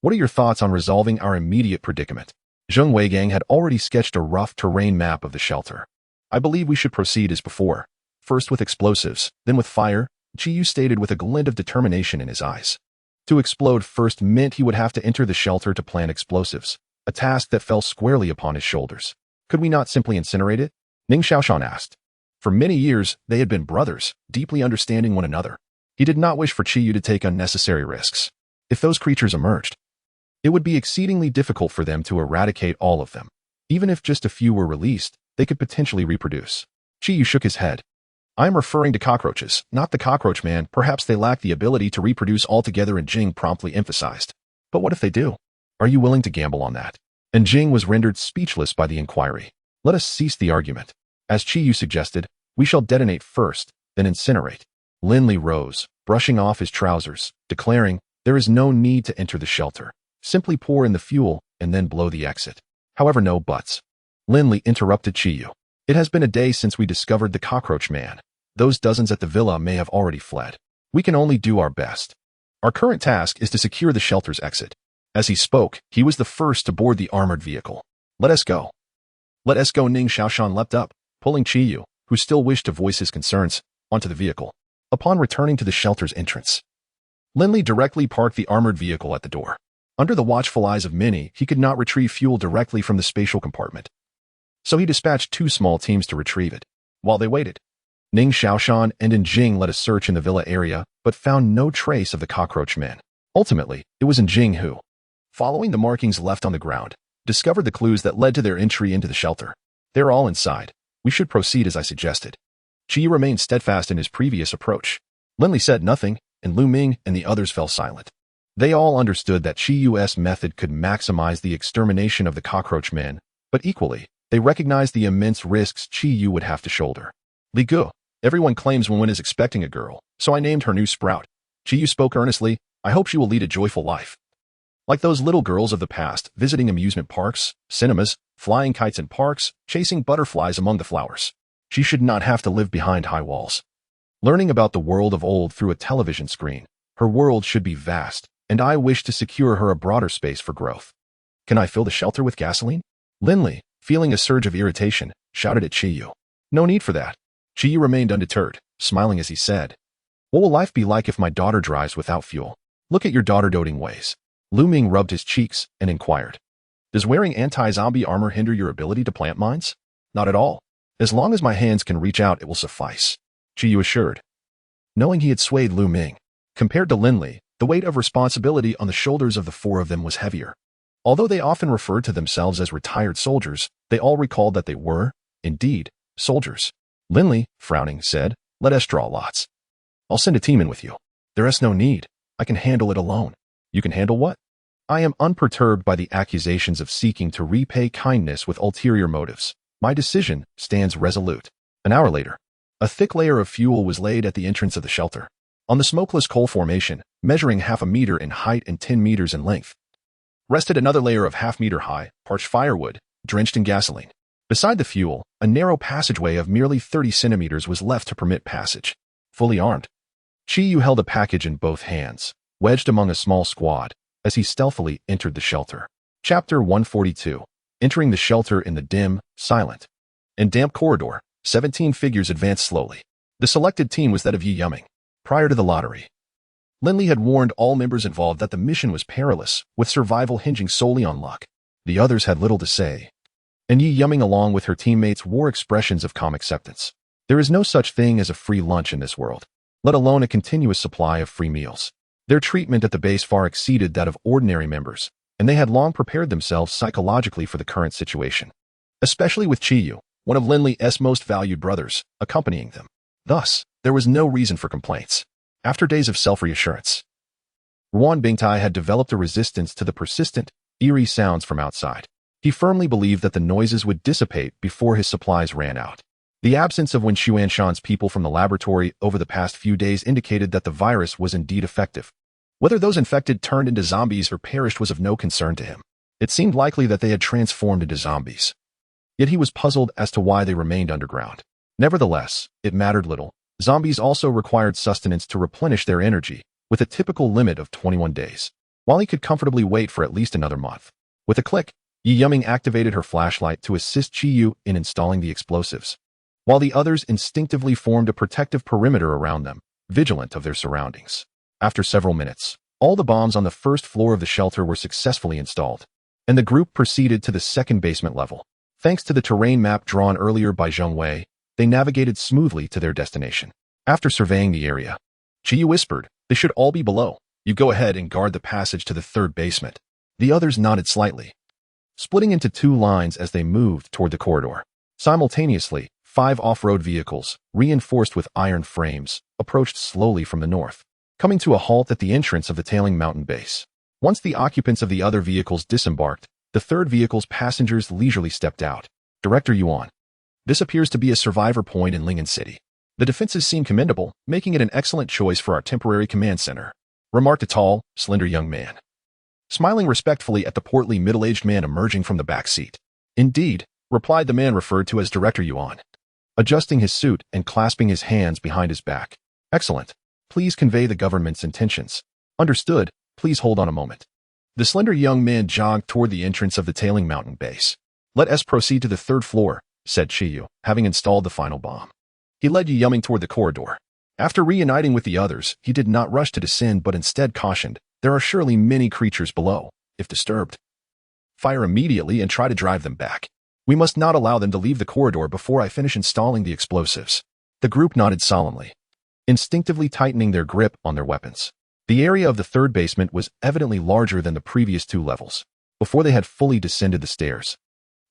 "What are your thoughts on resolving our immediate predicament?" Zheng Weigang had already sketched a rough terrain map of the shelter. "I believe we should proceed as before. First with explosives, then with fire," Chiyu stated with a glint of determination in his eyes. To explode first meant he would have to enter the shelter to plant explosives, a task that fell squarely upon his shoulders. "Could we not simply incinerate it?" Ning Xiaoshan asked. For many years, they had been brothers, deeply understanding one another. He did not wish for Chiyu to take unnecessary risks. If those creatures emerged, it would be exceedingly difficult for them to eradicate all of them. Even if just a few were released, they could potentially reproduce. Chiyu shook his head. "I am referring to cockroaches, not the cockroach man. Perhaps they lack the ability to reproduce altogether," and Jing promptly emphasized. "But what if they do? Are you willing to gamble on that?" And Jing was rendered speechless by the inquiry. "Let us cease the argument. As Chiyu suggested, we shall detonate first, then incinerate." Lin Li rose, brushing off his trousers, declaring, "There is no need to enter the shelter. Simply pour in the fuel and then blow the exit." However, no buts. Lin Li interrupted Chiyu. "It has been a day since we discovered the cockroach man. Those dozens at the villa may have already fled. We can only do our best. Our current task is to secure the shelter's exit." As he spoke, he was the first to board the armored vehicle. "Let us go." "Let us go." Ning Xiaoshan leapt up, pulling Chiyu, who still wished to voice his concerns, onto the vehicle. Upon returning to the shelter's entrance, Lin Li directly parked the armored vehicle at the door. Under the watchful eyes of many, he could not retrieve fuel directly from the spatial compartment, so he dispatched 2 small teams to retrieve it. While they waited, Ning Xiaoshan and Jing led a search in the villa area, but found no trace of the cockroach men. Ultimately, it was Jing who, following the markings left on the ground, discovered the clues that led to their entry into the shelter. "They're all inside. We should proceed as I suggested." Chi remained steadfast in his previous approach. Lin Li said nothing, and Lu Ming and the others fell silent. They all understood that Chiyu's method could maximize the extermination of the cockroach men, but equally, they recognized the immense risks Chiyu would have to shoulder. "Li Gu, everyone claims one is expecting a girl, so I named her new Sprout." Chiyu spoke earnestly. "I hope she will lead a joyful life, like those little girls of the past, visiting amusement parks, cinemas, flying kites in parks, chasing butterflies among the flowers. She should not have to live behind high walls, learning about the world of old through a television screen. Her world should be vast, and I wish to secure her a broader space for growth. Can I fill the shelter with gasoline?" Lin Li, feeling a surge of irritation, shouted at Chiyu. No need for that. Chiyu remained undeterred, smiling as he said, what will life be like if my daughter drives without fuel? Look at your daughter doting ways. Lu Ming rubbed his cheeks and inquired, does wearing anti-zombie armor hinder your ability to plant mines? Not at all. As long as my hands can reach out, it will suffice, Chiyu assured. Knowing he had swayed Lu Ming, compared to Lin Li, the weight of responsibility on the shoulders of the four of them was heavier. Although they often referred to themselves as retired soldiers, they all recalled that they were, indeed, soldiers. Lin Li, frowning, said, let us draw lots. I'll send a team in with you. There is no need. I can handle it alone. You can handle what? I am unperturbed by the accusations of seeking to repay kindness with ulterior motives. My decision stands resolute. An hour later, a thick layer of fuel was laid at the entrance of the shelter. On the smokeless coal formation, measuring 0.5 meter in height and 10 meters in length, rested another layer of 0.5 meter high, parched firewood, drenched in gasoline. Beside the fuel, a narrow passageway of merely 30 centimeters was left to permit passage. Fully armed, Chiyu held a package in both hands, wedged among a small squad, as he stealthily entered the shelter. Chapter 142. Entering the shelter in the dim, silent, and damp corridor, 17 figures advanced slowly. The selected team was that of Yi Yuming. Prior to the lottery, Lin Li had warned all members involved that the mission was perilous, with survival hinging solely on luck. The others had little to say, and Yi Yuming along with her teammates wore expressions of calm acceptance. There is no such thing as a free lunch in this world, let alone a continuous supply of free meals. Their treatment at the base far exceeded that of ordinary members, and they had long prepared themselves psychologically for the current situation, especially with Chiyu, one of Lin Li's most valued brothers, accompanying them. Thus, there was no reason for complaints. After days of self-reassurance, Ruan Bingtai had developed a resistance to the persistent, eerie sounds from outside. He firmly believed that the noises would dissipate before his supplies ran out. The absence of Wen Xuanshan's people from the laboratory over the past few days indicated that the virus was indeed effective. Whether those infected turned into zombies or perished was of no concern to him. It seemed likely that they had transformed into zombies. Yet he was puzzled as to why they remained underground. Nevertheless, it mattered little. Zombies also required sustenance to replenish their energy, with a typical limit of 21 days. While he could comfortably wait for at least another month. With a click, Yi Yuming activated her flashlight to assist Chiyu in installing the explosives, while the others instinctively formed a protective perimeter around them, vigilant of their surroundings. After several minutes, all the bombs on the first floor of the shelter were successfully installed, and the group proceeded to the second basement level. Thanks to the terrain map drawn earlier by Zheng Wei, they navigated smoothly to their destination. After surveying the area, Chiyu whispered, they should all be below. You go ahead and guard the passage to the third basement. The others nodded slightly, splitting into two lines as they moved toward the corridor. Simultaneously, 5 off-road vehicles, reinforced with iron frames, approached slowly from the north, coming to a halt at the entrance of the tailing mountain base. Once the occupants of the other vehicles disembarked, the third vehicle's passengers leisurely stepped out. Director Yuan. This appears to be a survivor point in Lingen City. The defenses seem commendable, making it an excellent choice for our temporary command center, remarked a tall, slender young man, smiling respectfully at the portly middle-aged man emerging from the back seat. Indeed, replied the man referred to as Director Yuan, adjusting his suit and clasping his hands behind his back. Excellent. Please convey the government's intentions. Understood. Please hold on a moment. The slender young man jogged toward the entrance of the tailing mountain base. Let us proceed to the third floor, said Chiyu, having installed the final bomb. He led Yi Yuming toward the corridor. After reuniting with the others, he did not rush to descend but instead cautioned, there are surely many creatures below. If disturbed, fire immediately and try to drive them back. We must not allow them to leave the corridor before I finish installing the explosives. The group nodded solemnly, instinctively tightening their grip on their weapons. The area of the third basement was evidently larger than the previous 2 levels. Before they had fully descended the stairs,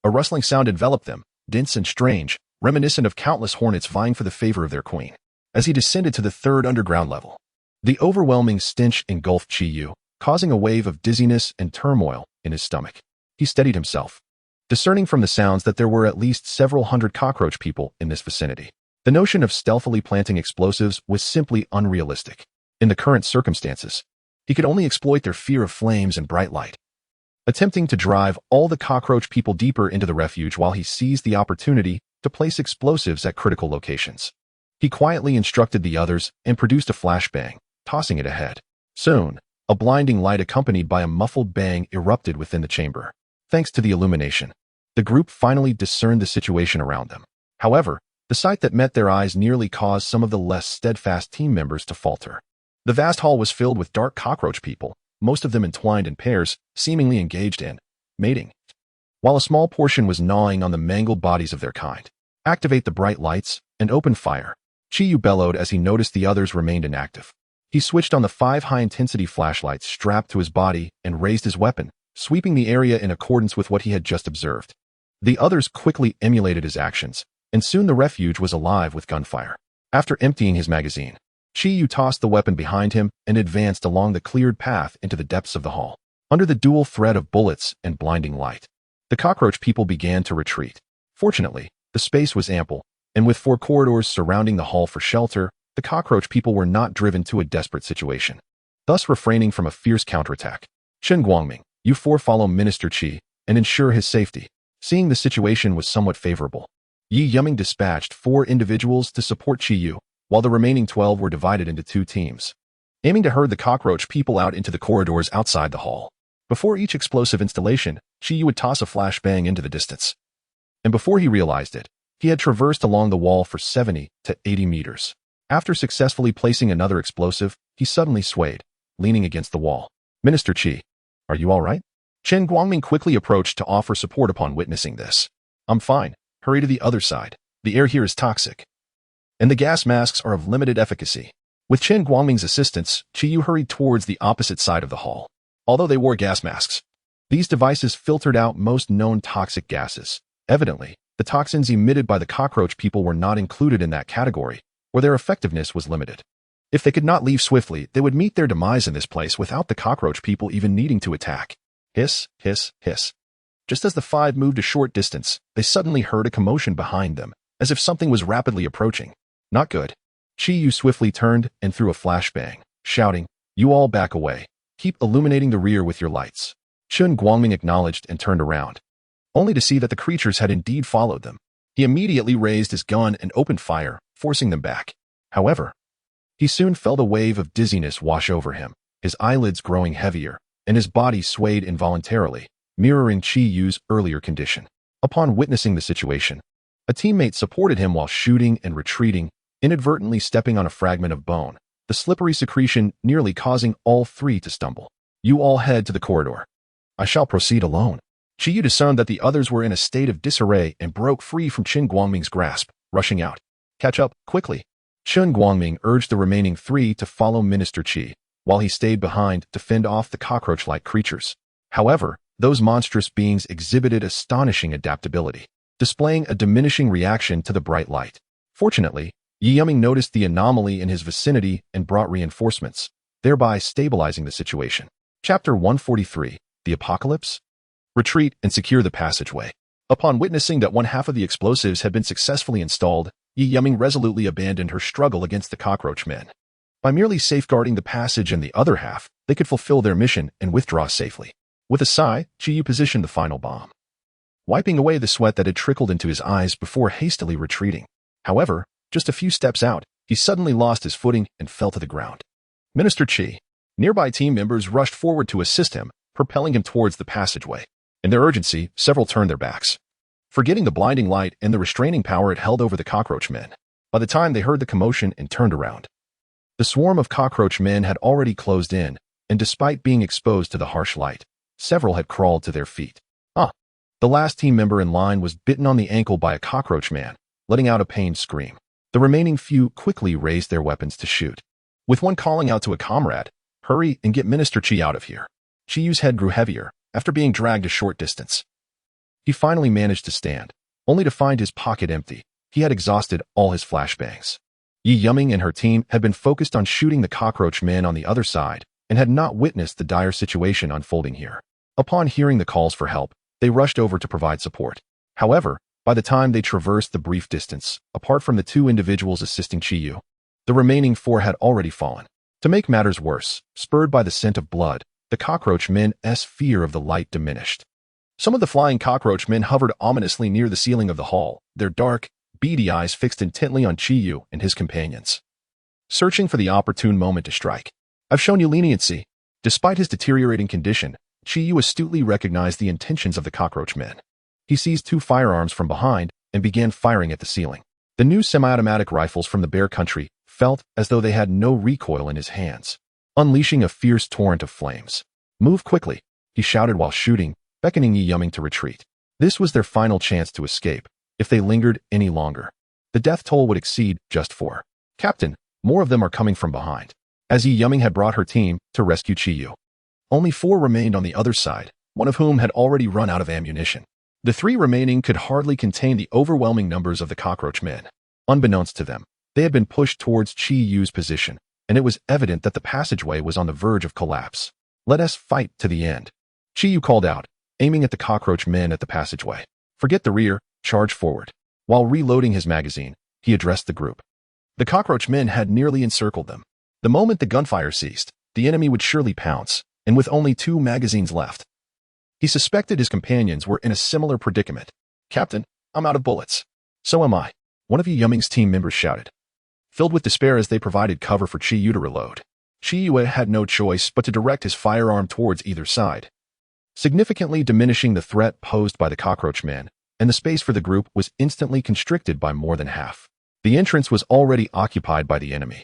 a rustling sound enveloped them, dense and strange, reminiscent of countless hornets vying for the favor of their queen. As he descended to the third underground level, the overwhelming stench engulfed Chiyu, causing a wave of dizziness and turmoil in his stomach. He steadied himself, discerning from the sounds that there were at least several hundred cockroach people in this vicinity. The notion of stealthily planting explosives was simply unrealistic. In the current circumstances, he could only exploit their fear of flames and bright light, attempting to drive all the cockroach people deeper into the refuge while he seized the opportunity to place explosives at critical locations. He quietly instructed the others and produced a flashbang, tossing it ahead. Soon, a blinding light accompanied by a muffled bang erupted within the chamber. Thanks to the illumination, The group finally discerned the situation around them. However, the sight that met their eyes nearly caused some of the less steadfast team members to falter. The vast hall was filled with dark cockroach people, most of them entwined in pairs, seemingly engaged in mating, while a small portion was gnawing on the mangled bodies of their kind. Activate the bright lights and open fire. Chiyu bellowed as he noticed the others remained inactive. He switched on the 5 high-intensity flashlights strapped to his body and raised his weapon, sweeping the area in accordance with what he had just observed. The others quickly emulated his actions, and soon the refuge was alive with gunfire. After emptying his magazine, Chiyu tossed the weapon behind him and advanced along the cleared path into the depths of the hall. Under the dual threat of bullets and blinding light, the cockroach people began to retreat. Fortunately, the space was ample, and with 4 corridors surrounding the hall for shelter, the cockroach people were not driven to a desperate situation, thus refraining from a fierce counterattack. Chen Guangming, you 4 follow Minister Qi and ensure his safety. Seeing the situation was somewhat favorable, Yi Yuming dispatched 4 individuals to support Chiyu, while the remaining 12 were divided into 2 teams, aiming to herd the cockroach people out into the corridors outside the hall. Before each explosive installation, Chiyu would toss a flashbang into the distance. And before he realized it, he had traversed along the wall for 70 to 80 meters. After successfully placing another explosive, he suddenly swayed, leaning against the wall. Minister Qi, are you all right? Chen Guangming quickly approached to offer support upon witnessing this. I'm fine. Hurry to the other side. The air here is toxic, and the gas masks are of limited efficacy. With Chen Guangming's assistance, Chiyu hurried towards the opposite side of the hall. Although they wore gas masks, these devices filtered out most known toxic gases. Evidently, the toxins emitted by the cockroach people were not included in that category, or their effectiveness was limited. If they could not leave swiftly, they would meet their demise in this place without the cockroach people even needing to attack. Hiss, hiss, hiss. Just as the 5 moved a short distance, they suddenly heard a commotion behind them, as if something was rapidly approaching. Not good. Chiyu swiftly turned and threw a flashbang, shouting, "You all back away. Keep illuminating the rear with your lights." Chen Guangming acknowledged and turned around, only to see that the creatures had indeed followed them. He immediately raised his gun and opened fire, forcing them back. However, he soon felt a wave of dizziness wash over him, his eyelids growing heavier, and his body swayed involuntarily, mirroring Chiyu's earlier condition. Upon witnessing the situation, a teammate supported him while shooting and retreating, inadvertently stepping on a fragment of bone, the slippery secretion nearly causing all 3 to stumble. You all head to the corridor. I shall proceed alone. Chiyu discerned that the others were in a state of disarray and broke free from Chen Guangming's grasp, rushing out. Catch up, quickly. Chen Guangming urged the remaining 3 to follow Minister Qi, while he stayed behind to fend off the cockroach-like creatures. However, those monstrous beings exhibited astonishing adaptability, displaying a diminishing reaction to the bright light. Fortunately, Yi Yuming noticed the anomaly in his vicinity and brought reinforcements, thereby stabilizing the situation. Chapter 143, The Apocalypse? Retreat and secure the passageway. Upon witnessing that 1/2 of the explosives had been successfully installed, Yi Yuming resolutely abandoned her struggle against the cockroach men. By merely safeguarding the passage and the other half, they could fulfill their mission and withdraw safely. With a sigh, Chiyu positioned the final bomb, wiping away the sweat that had trickled into his eyes before hastily retreating. However, just a few steps out, he suddenly lost his footing and fell to the ground. Minister Qi. Nearby team members rushed forward to assist him, propelling him towards the passageway. In their urgency, several turned their backs, forgetting the blinding light and the restraining power it held over the cockroach men. By the time they heard the commotion and turned around, the swarm of cockroach men had already closed in, and despite being exposed to the harsh light, several had crawled to their feet. The last team member in line was bitten on the ankle by a cockroach man, letting out a pained scream. The remaining few quickly raised their weapons to shoot, with one calling out to a comrade, "Hurry and get Minister Qi out of here." Chiyu's head grew heavier after being dragged a short distance. He finally managed to stand, only to find his pocket empty. He had exhausted all his flashbangs. Yi Yuming and her team had been focused on shooting the cockroach men on the other side and had not witnessed the dire situation unfolding here. Upon hearing the calls for help, they rushed over to provide support. However, by the time they traversed the brief distance, apart from the 2 individuals assisting Chiyu, the remaining 4 had already fallen. To make matters worse, spurred by the scent of blood, the cockroach men's fear of the light diminished. Some of the flying cockroach men hovered ominously near the ceiling of the hall, their dark, beady eyes fixed intently on Chiyu and his companions, searching for the opportune moment to strike. I've shown you leniency. Despite his deteriorating condition, Chiyu astutely recognized the intentions of the cockroach men. He seized two firearms from behind and began firing at the ceiling. The new semi-automatic rifles from the Bear Country felt as though they had no recoil in his hands, unleashing a fierce torrent of flames. "Move quickly," he shouted while shooting, beckoning Yi Yuming to retreat. This was their final chance to escape. If they lingered any longer, the death toll would exceed just 4. "Captain, more of them are coming from behind," as Yi Yuming had brought her team to rescue Qiyu. Only 4 remained on the other side, one of whom had already run out of ammunition. The 3 remaining could hardly contain the overwhelming numbers of the cockroach men. Unbeknownst to them, they had been pushed towards Qiyu's position, and it was evident that the passageway was on the verge of collapse. "Let us fight to the end," Qiyu called out, aiming at the cockroach men at the passageway. "Forget the rear, charge forward." While reloading his magazine, he addressed the group. The cockroach men had nearly encircled them. The moment the gunfire ceased, the enemy would surely pounce, and with only 2 magazines left, he suspected his companions were in a similar predicament. "Captain, I'm out of bullets." "So am I," one of Yi Yuming's team members shouted, filled with despair as they provided cover for Qiyu to reload. Qiyu had no choice but to direct his firearm towards either side, significantly diminishing the threat posed by the cockroach men, and the space for the group was instantly constricted by more than half. The entrance was already occupied by the enemy,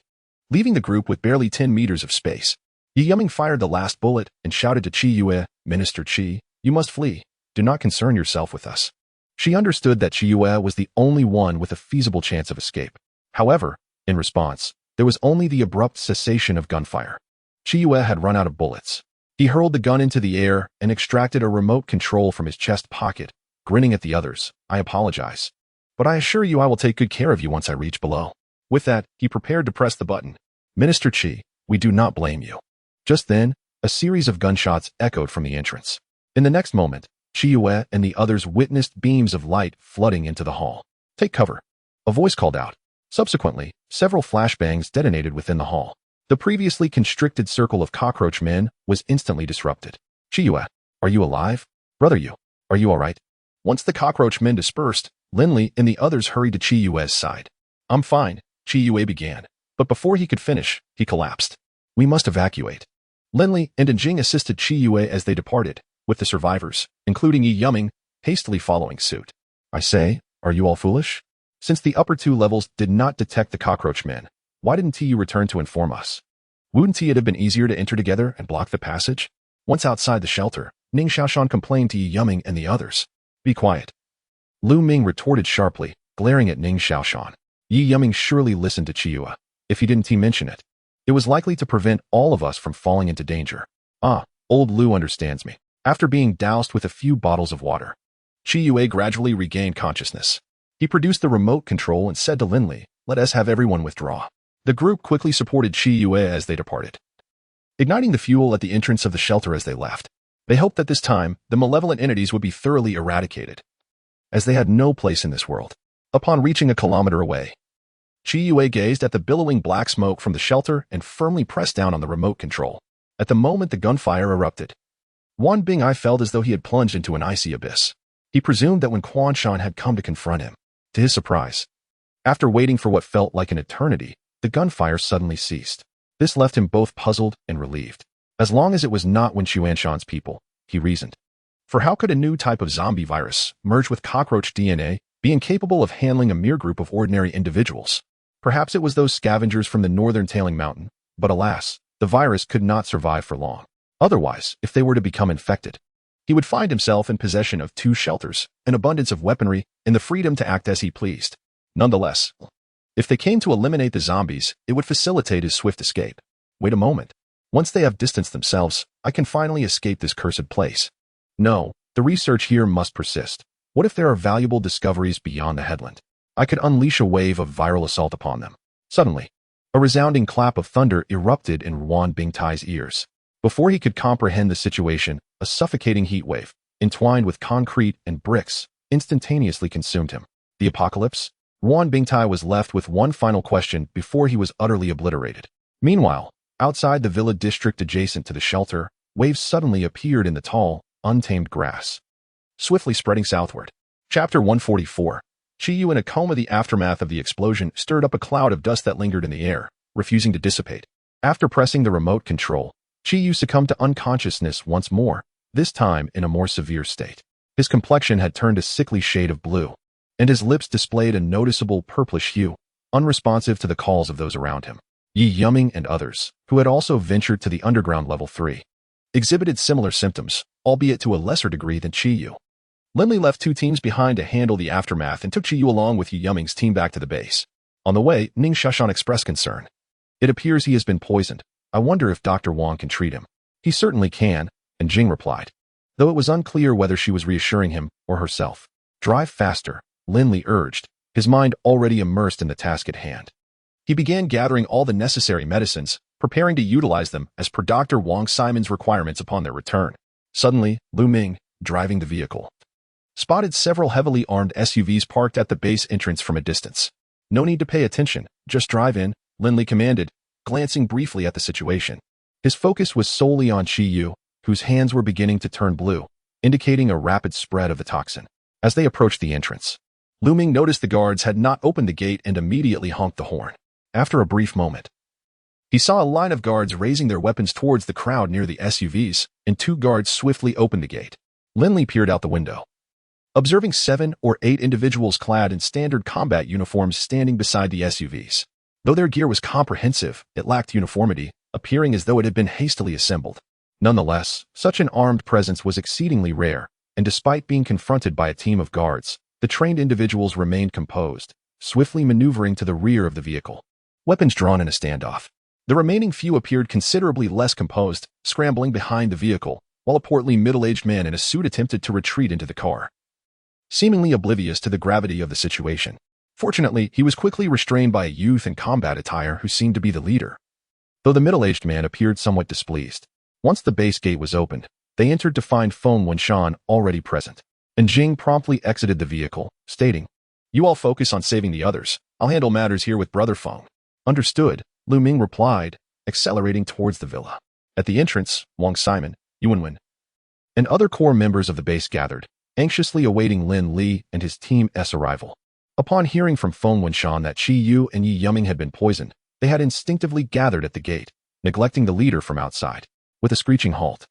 leaving the group with barely 10 meters of space. Yi Yuming fired the last bullet and shouted to Qiyu, "Minister Qi, you must flee. Do not concern yourself with us." She understood that Qiyu was the only one with a feasible chance of escape. However, in response, there was only the abrupt cessation of gunfire. Qiyu had run out of bullets. He hurled the gun into the air and extracted a remote control from his chest pocket, grinning at the others. "I apologize, but I assure you I will take good care of you once I reach below." With that, he prepared to press the button. "Minister Qi, we do not blame you." Just then, a series of gunshots echoed from the entrance. In the next moment, Qiyu and the others witnessed beams of light flooding into the hall. "Take cover," a voice called out. Subsequently, several flashbangs detonated within the hall. The previously constricted circle of cockroach men was instantly disrupted. "Qiyu, are you alive? Brother Yu, are you all right?" Once the cockroach men dispersed, Lin Li and the others hurried to Qiyu's side. "I'm fine," Qiyu began, but before he could finish, he collapsed. "We must evacuate." Lin Li and Jing assisted Qiyu as they departed, with the survivors, including Yi Yuming, hastily following suit. "I say, are you all foolish? Since the upper 2 levels did not detect the cockroach men, why didn't you return to inform us? Wouldn't it have been easier to enter together and block the passage?" Once outside the shelter, Ning Xiaoshan complained to Yi Yuming and the others. "Be quiet," Lu Ming retorted sharply, glaring at Ning Xiaoshan. Yi Yuming surely listened to Qiyu. If he didn't mention it, it was likely to prevent all of us from falling into danger. "Ah, old Lu understands me." After being doused with a few bottles of water, Qiyu gradually regained consciousness. He produced the remote control and said to Lin Li, "Let us have everyone withdraw." The group quickly supported Qiyu as they departed, igniting the fuel at the entrance of the shelter as they left. They hoped that this time, the malevolent entities would be thoroughly eradicated, as they had no place in this world. Upon reaching a kilometer away, Qiyu gazed at the billowing black smoke from the shelter and firmly pressed down on the remote control. At the moment the gunfire erupted, Wan Bing'ai felt as though he had plunged into an icy abyss. He presumed that when Quan Shan had come to confront him, to his surprise, after waiting for what felt like an eternity, the gunfire suddenly ceased. This left him both puzzled and relieved. As long as it was not Wen Xuanshan's people, he reasoned. For how could a new type of zombie virus, merged with cockroach DNA, be incapable of handling a mere group of ordinary individuals? Perhaps it was those scavengers from the northern Tailing Mountain, but alas, the virus could not survive for long. Otherwise, if they were to become infected, he would find himself in possession of 2 shelters, an abundance of weaponry, and the freedom to act as he pleased. Nonetheless, if they came to eliminate the zombies, it would facilitate his swift escape. Wait a moment. Once they have distanced themselves, I can finally escape this cursed place. No, the research here must persist. What if there are valuable discoveries beyond the headland? I could unleash a wave of viral assault upon them. Suddenly, a resounding clap of thunder erupted in Wan Bingtai's ears. Before he could comprehend the situation, a suffocating heat wave, entwined with concrete and bricks, instantaneously consumed him. The apocalypse? Wan Bingtai was left with one final question before he was utterly obliterated. Meanwhile, outside the villa district adjacent to the shelter, waves suddenly appeared in the tall, untamed grass, swiftly spreading southward. Chapter 144. Qiyu, in a coma, the aftermath of the explosion stirred up a cloud of dust that lingered in the air, refusing to dissipate. After pressing the remote control, Qiyu succumbed to unconsciousness once more, this time in a more severe state. His complexion had turned a sickly shade of blue, and his lips displayed a noticeable purplish hue, unresponsive to the calls of those around him. Yi Yumming and others, who had also ventured to the underground level 3, exhibited similar symptoms, albeit to a lesser degree than Qi Yu. Lin Li left 2 teams behind to handle the aftermath and took Qi Yu along with Yi Yumming's team back to the base. On the way, Ning Shushan expressed concern. It appears he has been poisoned. I wonder if Dr. Wang can treat him. He certainly can, and Jing replied, though it was unclear whether she was reassuring him or herself. Drive faster, Lin Li urged, his mind already immersed in the task at hand. He began gathering all the necessary medicines, preparing to utilize them as per Dr. Wang Simon's requirements upon their return. Suddenly, Lu Ming, driving the vehicle, spotted several heavily armed SUVs parked at the base entrance from a distance. No need to pay attention, just drive in, Lin Li commanded, glancing briefly at the situation. His focus was solely on Qi Yu, whose hands were beginning to turn blue, indicating a rapid spread of the toxin. As they approached the entrance, Lu Ming noticed the guards had not opened the gate and immediately honked the horn. After a brief moment, he saw a line of guards raising their weapons towards the crowd near the SUVs, and 2 guards swiftly opened the gate. Lin Li peered out the window, observing 7 or 8 individuals clad in standard combat uniforms standing beside the SUVs. Though their gear was comprehensive, it lacked uniformity, appearing as though it had been hastily assembled. Nonetheless, such an armed presence was exceedingly rare, and despite being confronted by a team of guards, the trained individuals remained composed, swiftly maneuvering to the rear of the vehicle, weapons drawn in a standoff. The remaining few appeared considerably less composed, scrambling behind the vehicle, while a portly middle-aged man in a suit attempted to retreat into the car, seemingly oblivious to the gravity of the situation. Fortunately, he was quickly restrained by a youth in combat attire who seemed to be the leader, though the middle-aged man appeared somewhat displeased. Once the base gate was opened, they entered to find Feng Wenshan already present, and Jing promptly exited the vehicle, stating, "You all focus on saving the others. I'll handle matters here with Brother Feng." "Understood," Lu Ming replied, accelerating towards the villa. At the entrance, Wang Simon, Yuanwen, and other core members of the base gathered, anxiously awaiting Lin Li and his team's arrival. Upon hearing from Feng Wenshan that Qi Yu and Yi Yumming had been poisoned, they had instinctively gathered at the gate, neglecting the leader from outside. With a screeching halt,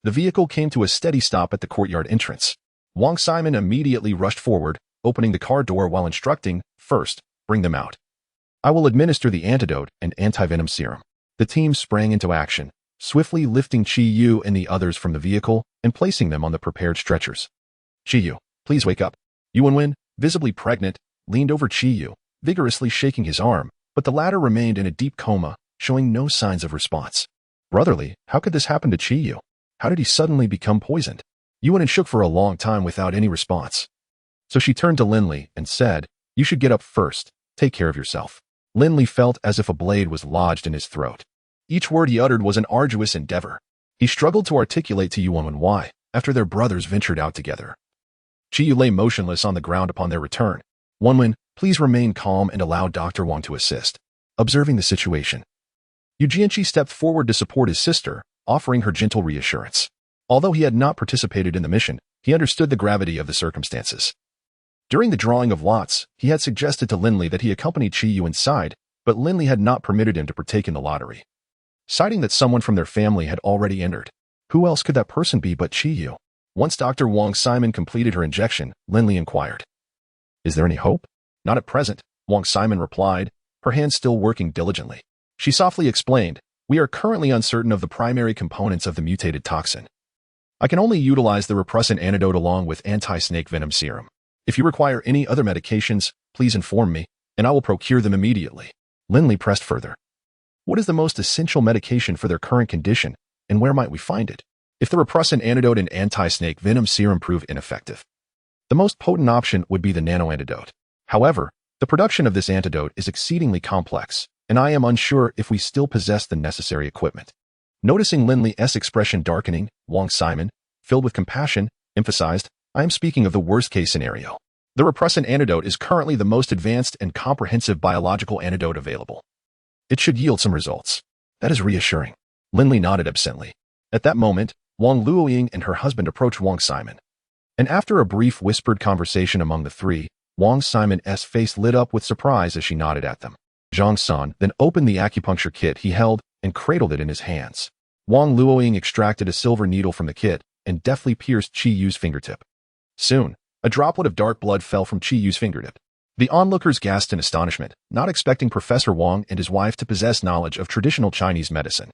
the vehicle came to a steady stop at the courtyard entrance. Wang Simon immediately rushed forward, opening the car door while instructing, "First, bring them out. I will administer the antidote and anti-venom serum." The team sprang into action, swiftly lifting Qi Yu and the others from the vehicle and placing them on the prepared stretchers. "Qi Yu, please wake up." Yuanwen, visibly pregnant, leaned over Qi Yu, vigorously shaking his arm, but the latter remained in a deep coma, showing no signs of response. Brotherly, how could this happen to Qi Yu? How did he suddenly become poisoned? Yuanwen shook for a long time without any response. So she turned to Lin Li and said, "You should get up first. Take care of yourself." Lin Li felt as if a blade was lodged in his throat. Each word he uttered was an arduous endeavor. He struggled to articulate to Yuanwen why, after their brothers ventured out together, Qi Yu lay motionless on the ground upon their return. "Yuanwen, please remain calm and allow Dr. Wang to assist." Observing the situation, Yu Jianqi stepped forward to support his sister, offering her gentle reassurance. Although he had not participated in the mission, he understood the gravity of the circumstances. During the drawing of lots, he had suggested to Lin Li that he accompany Qi Yu inside, but Lin Li had not permitted him to partake in the lottery, citing that someone from their family had already entered. Who else could that person be but Qi Yu? Once Dr. Wang Simon completed her injection, Lin Li inquired, "Is there any hope?" "Not at present," Wang Simon replied, her hands still working diligently. She softly explained, "We are currently uncertain of the primary components of the mutated toxin. I can only utilize the repressant antidote along with anti-snake venom serum. If you require any other medications, please inform me, and I will procure them immediately." Lin Li pressed further. "What is the most essential medication for their current condition, and where might we find it? If the repressant antidote and anti-snake venom serum prove ineffective, the most potent option would be the nano-antidote. However, the production of this antidote is exceedingly complex, and I am unsure if we still possess the necessary equipment." Noticing Lin Li's expression darkening, Wang Simon, filled with compassion, emphasized, "I am speaking of the worst-case scenario. The repressant antidote is currently the most advanced and comprehensive biological antidote available. It should yield some results." "That is reassuring." Lin Li nodded absently. At that moment, Wang Luoying and her husband approached Wang Simon, and after a brief whispered conversation among the three, Wang Simon's face lit up with surprise as she nodded at them. Zhang San then opened the acupuncture kit he held and cradled it in his hands. Wang Luoying extracted a silver needle from the kit and deftly pierced Qi Yu's fingertip. Soon, a droplet of dark blood fell from Chi-Yu's fingertip. The onlookers gasped in astonishment, not expecting Professor Wang and his wife to possess knowledge of traditional Chinese medicine.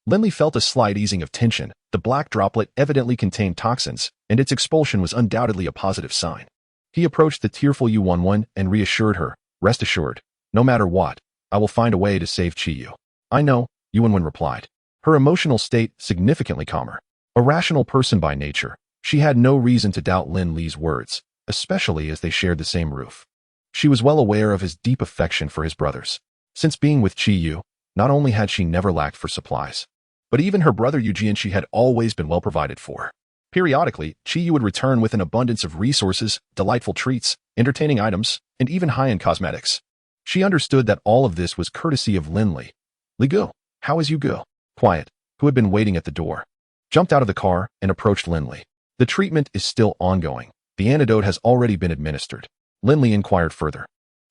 Lin Li felt a slight easing of tension. The black droplet evidently contained toxins, and its expulsion was undoubtedly a positive sign. He approached the tearful Yuan and reassured her, "Rest assured, no matter what, I will find a way to save Chi-Yu." "I know," Yuan replied, her emotional state significantly calmer. A rational person by nature, she had no reason to doubt Lin Li's words, especially as they shared the same roof. She was well aware of his deep affection for his brothers. Since being with Chi-Yu, not only had she never lacked for supplies, but even her brother Eugene she had always been well provided for. Periodically, Chi-Yu would return with an abundance of resources, delightful treats, entertaining items, and even high-end cosmetics. She understood that all of this was courtesy of Lin Li. "Li Gu, how is Yu Gu?" Quiet, who had been waiting at the door, jumped out of the car and approached Lin Li. "The treatment is still ongoing. The antidote has already been administered." Lin Li inquired further.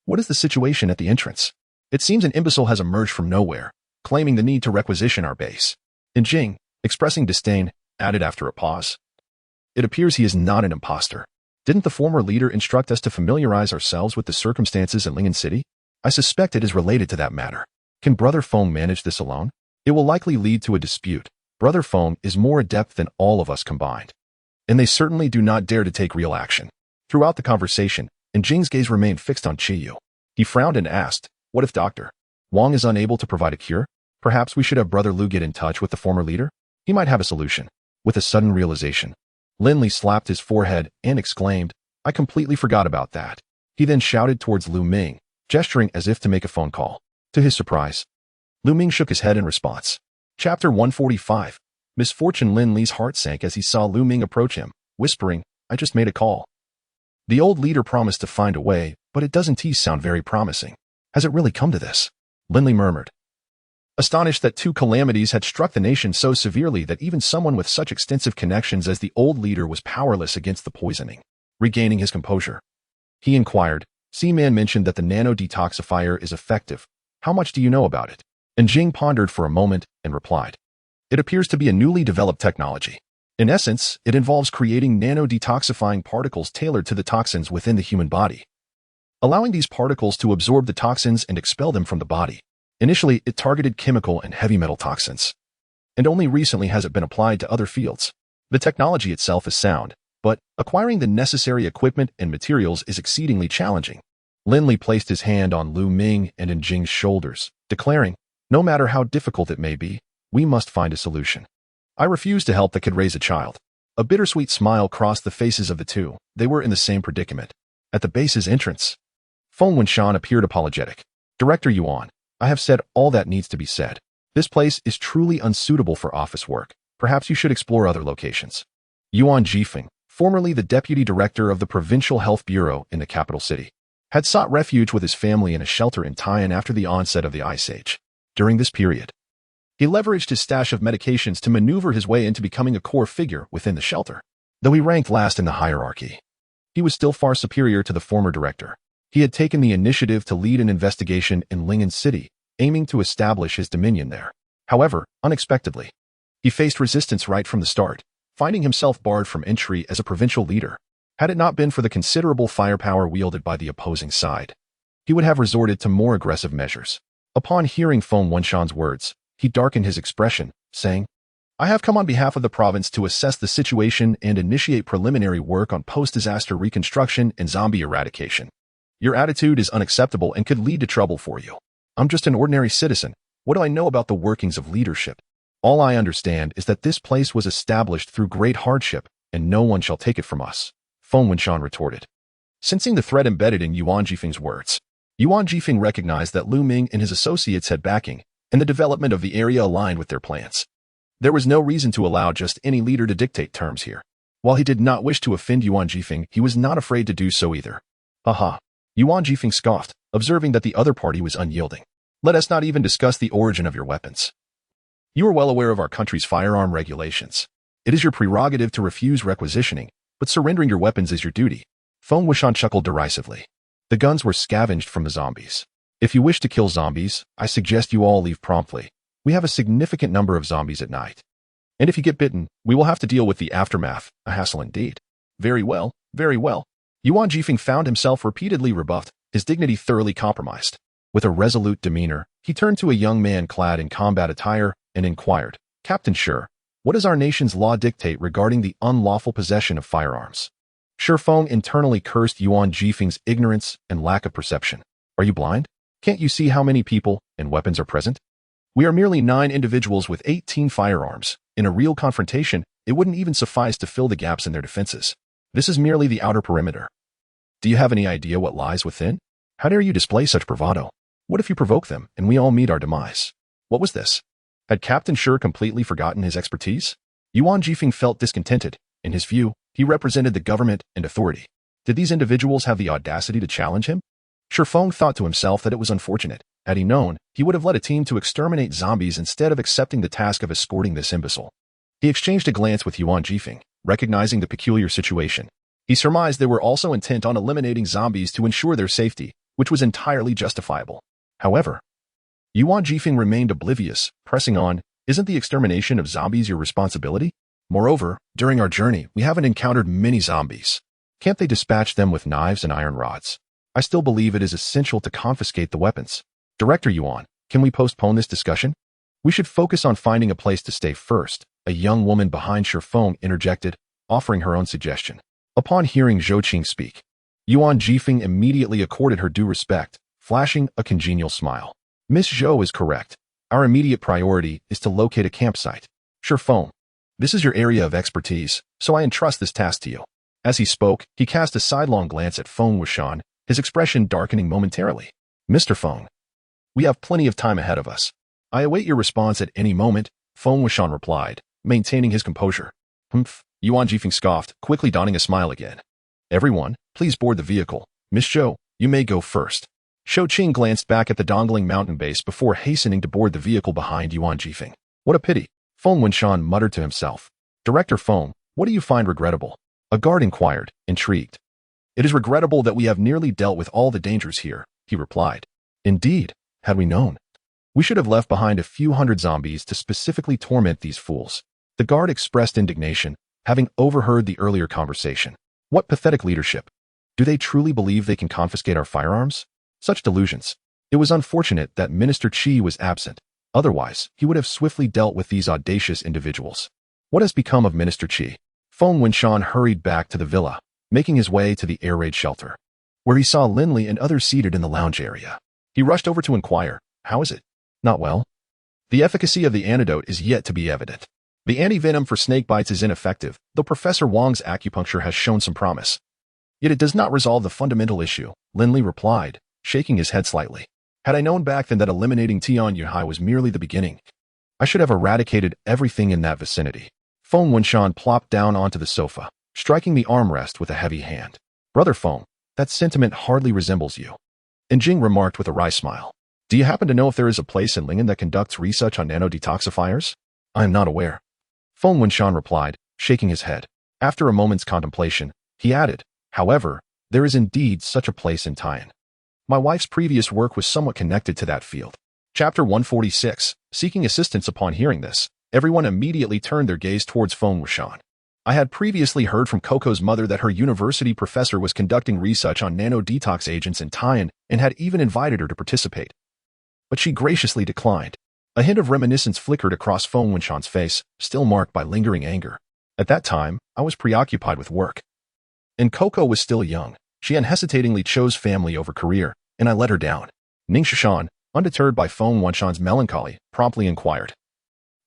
"What is the situation at the entrance? It seems an imbecile has emerged from nowhere, claiming the need to requisition our base." And Jing, expressing disdain, added after a pause. "It appears he is not an imposter. Didn't the former leader instruct us to familiarize ourselves with the circumstances in Lingen City? I suspect it is related to that matter. Can Brother Feng manage this alone? It will likely lead to a dispute. Brother Feng is more adept than all of us combined. And they certainly do not dare to take real action." Throughout the conversation, and Jing's gaze remained fixed on Chi-Yu. He frowned and asked, "What if Dr. Wang is unable to provide a cure? Perhaps we should have Brother Lu get in touch with the former leader? He might have a solution." With a sudden realization, Lin Li slapped his forehead and exclaimed, "I completely forgot about that." He then shouted towards Lu Ming, gesturing as if to make a phone call. To his surprise, Lu Ming shook his head in response. Chapter 145. Misfortune. Lin Li's heart sank as he saw Lu Ming approach him, whispering, "I just made a call. The old leader promised to find a way, but it doesn't sound very promising. Has it really come to this?" Lin Li murmured, astonished that two calamities had struck the nation so severely that even someone with such extensive connections as the old leader was powerless against the poisoning. Regaining his composure, he inquired, "Seaman mentioned that the nano-detoxifier is effective. How much do you know about it?" And Jing pondered for a moment and replied, "It appears to be a newly developed technology. In essence, it involves creating nano-detoxifying particles tailored to the toxins within the human body, allowing these particles to absorb the toxins and expel them from the body. Initially, it targeted chemical and heavy metal toxins, and only recently has it been applied to other fields. The technology itself is sound, but acquiring the necessary equipment and materials is exceedingly challenging." Lin Li placed his hand on Lu Ming and in Jing's shoulders, declaring, "No matter how difficult it may be, we must find a solution. I refuse to help that could raise a child." A bittersweet smile crossed the faces of the two. They were in the same predicament. At the base's entrance, Feng Wenshan appeared apologetic. "Director Yuan, I have said all that needs to be said. This place is truly unsuitable for office work. Perhaps you should explore other locations." Yuan Jifeng, formerly the deputy director of the Provincial Health Bureau in the capital city, had sought refuge with his family in a shelter in Tai'an after the onset of the Ice Age. During this period, he leveraged his stash of medications to maneuver his way into becoming a core figure within the shelter. Though he ranked last in the hierarchy, he was still far superior to the former director. He had taken the initiative to lead an investigation in Lingen City, aiming to establish his dominion there. However, unexpectedly, he faced resistance right from the start, finding himself barred from entry as a provincial leader. Had it not been for the considerable firepower wielded by the opposing side, he would have resorted to more aggressive measures. Upon hearing Feng Wenshan's words, he darkened his expression, saying, "I have come on behalf of the province to assess the situation and initiate preliminary work on post-disaster reconstruction and zombie eradication. Your attitude is unacceptable and could lead to trouble for you. I'm just an ordinary citizen. What do I know about the workings of leadership? All I understand is that this place was established through great hardship, and no one shall take it from us," Feng Wenshan retorted. Sensing the threat embedded in Yuan Jifeng's words, Yuan Jifeng recognized that Lu Ming and his associates had backing, and the development of the area aligned with their plans. There was no reason to allow just any leader to dictate terms here. While he did not wish to offend Yuan Jifeng, he was not afraid to do so either. "Haha," Yuan Jifeng scoffed, observing that the other party was unyielding. "Let us not even discuss the origin of your weapons. You are well aware of our country's firearm regulations. It is your prerogative to refuse requisitioning, but surrendering your weapons is your duty." Feng Wenshan chuckled derisively. The guns were scavenged from the zombies. "If you wish to kill zombies, I suggest you all leave promptly. We have a significant number of zombies at night. And if you get bitten, we will have to deal with the aftermath, a hassle indeed." "Very well," Very well. Yuan Jifeng found himself repeatedly rebuffed, his dignity thoroughly compromised. With a resolute demeanor, he turned to a young man clad in combat attire and inquired, Captain Shi, what does our nation's law dictate regarding the unlawful possession of firearms? Shi Feng internally cursed Yuan Jifeng's ignorance and lack of perception. Are you blind? Can't you see how many people and weapons are present? We are merely 9 individuals with 18 firearms. In a real confrontation, it wouldn't even suffice to fill the gaps in their defenses. This is merely the outer perimeter. Do you have any idea what lies within? How dare you display such bravado? What if you provoke them and we all meet our demise? What was this? Had Captain Shi completely forgotten his expertise? Yuan Jifeng felt discontented. In his view, he represented the government and authority. Did these individuals have the audacity to challenge him? Shi Feng thought to himself that it was unfortunate. Had he known, he would have led a team to exterminate zombies instead of accepting the task of escorting this imbecile. He exchanged a glance with Yuan Jifeng, recognizing the peculiar situation. He surmised they were also intent on eliminating zombies to ensure their safety, which was entirely justifiable. However, Yuan Jifeng remained oblivious, pressing on, isn't the extermination of zombies your responsibility? Moreover, during our journey, we haven't encountered many zombies. Can't they dispatch them with knives and iron rods? I still believe it is essential to confiscate the weapons. Director Yuan, can we postpone this discussion? We should focus on finding a place to stay first, a young woman behind Shi Feng interjected, offering her own suggestion. Upon hearing Zhou Qing speak, Yuan Jifeng immediately accorded her due respect, flashing a congenial smile. Miss Zhou is correct. Our immediate priority is to locate a campsite. Shi Feng, this is your area of expertise, so I entrust this task to you. As he spoke, he cast a sidelong glance at Feng Wuxian, his expression darkening momentarily. Mr. Feng, we have plenty of time ahead of us. I await your response at any moment, Feng Wuxian replied, maintaining his composure. Humph, Yuan Jifeng scoffed, quickly donning a smile again. Everyone, please board the vehicle. Miss Zhou, you may go first. Zhou Qing glanced back at the Dongling mountain base before hastening to board the vehicle behind Yuan Jifeng. What a pity, Feng Wuxian muttered to himself. Director Feng, what do you find regrettable? A guard inquired, intrigued. It is regrettable that we have nearly dealt with all the dangers here, he replied. Indeed, had we known. We should have left behind a few hundred zombies to specifically torment these fools. The guard expressed indignation, having overheard the earlier conversation. What pathetic leadership. Do they truly believe they can confiscate our firearms? Such delusions. It was unfortunate that Minister Qi was absent. Otherwise, he would have swiftly dealt with these audacious individuals. What has become of Minister Qi? Feng Wuxian hurried back to the villa, making his way to the air raid shelter, where he saw Lin Li and others seated in the lounge area. He rushed over to inquire, how is it? Not well. The efficacy of the antidote is yet to be evident. The anti-venom for snake bites is ineffective, though Professor Wang's acupuncture has shown some promise. Yet it does not resolve the fundamental issue, Lin Li replied, shaking his head slightly. Had I known back then that eliminating Tian Yuhai was merely the beginning, I should have eradicated everything in that vicinity. Feng Wuxian plopped down onto the sofa, striking the armrest with a heavy hand. Brother Feng, that sentiment hardly resembles you. And Jing remarked with a wry smile. Do you happen to know if there is a place in Lingen that conducts research on nano-detoxifiers? I am not aware. Feng Wuxian replied, shaking his head. After a moment's contemplation, he added, however, there is indeed such a place in Tian. My wife's previous work was somewhat connected to that field. Chapter 146, Seeking Assistance. Upon hearing this, everyone immediately turned their gaze towards Feng Wuxian. I had previously heard from Coco's mother that her university professor was conducting research on nano-detox agents in Tian and had even invited her to participate. But she graciously declined. A hint of reminiscence flickered across Feng Wuxian's face, still marked by lingering anger. At that time, I was preoccupied with work. And Coco was still young. She unhesitatingly chose family over career, and I let her down. Ning Shishan, undeterred by Feng Wuxian's melancholy, promptly inquired.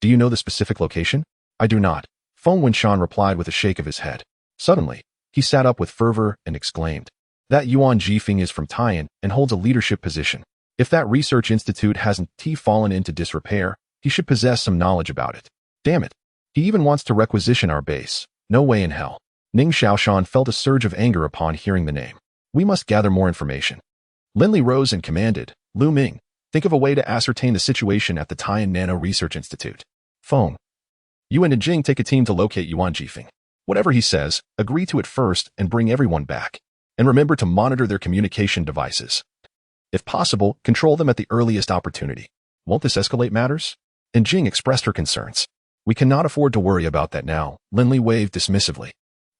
Do you know the specific location? I do not. Feng Wuxian replied with a shake of his head. Suddenly, he sat up with fervor and exclaimed. That Yuan Jifeng is from Tian and holds a leadership position. If that research institute hasn't fallen into disrepair, he should possess some knowledge about it. Damn it. He even wants to requisition our base. No way in hell. Ning Xiaoshan felt a surge of anger upon hearing the name. We must gather more information. Lin Li rose and commanded, Lu Ming, think of a way to ascertain the situation at the Tian Nano Research Institute. Feng, you and Jing take a team to locate Yuan Jifeng. Whatever he says, agree to it first and bring everyone back. And remember to monitor their communication devices. If possible, control them at the earliest opportunity. Won't this escalate matters? And Jing expressed her concerns. We cannot afford to worry about that now, Lin Li waved dismissively.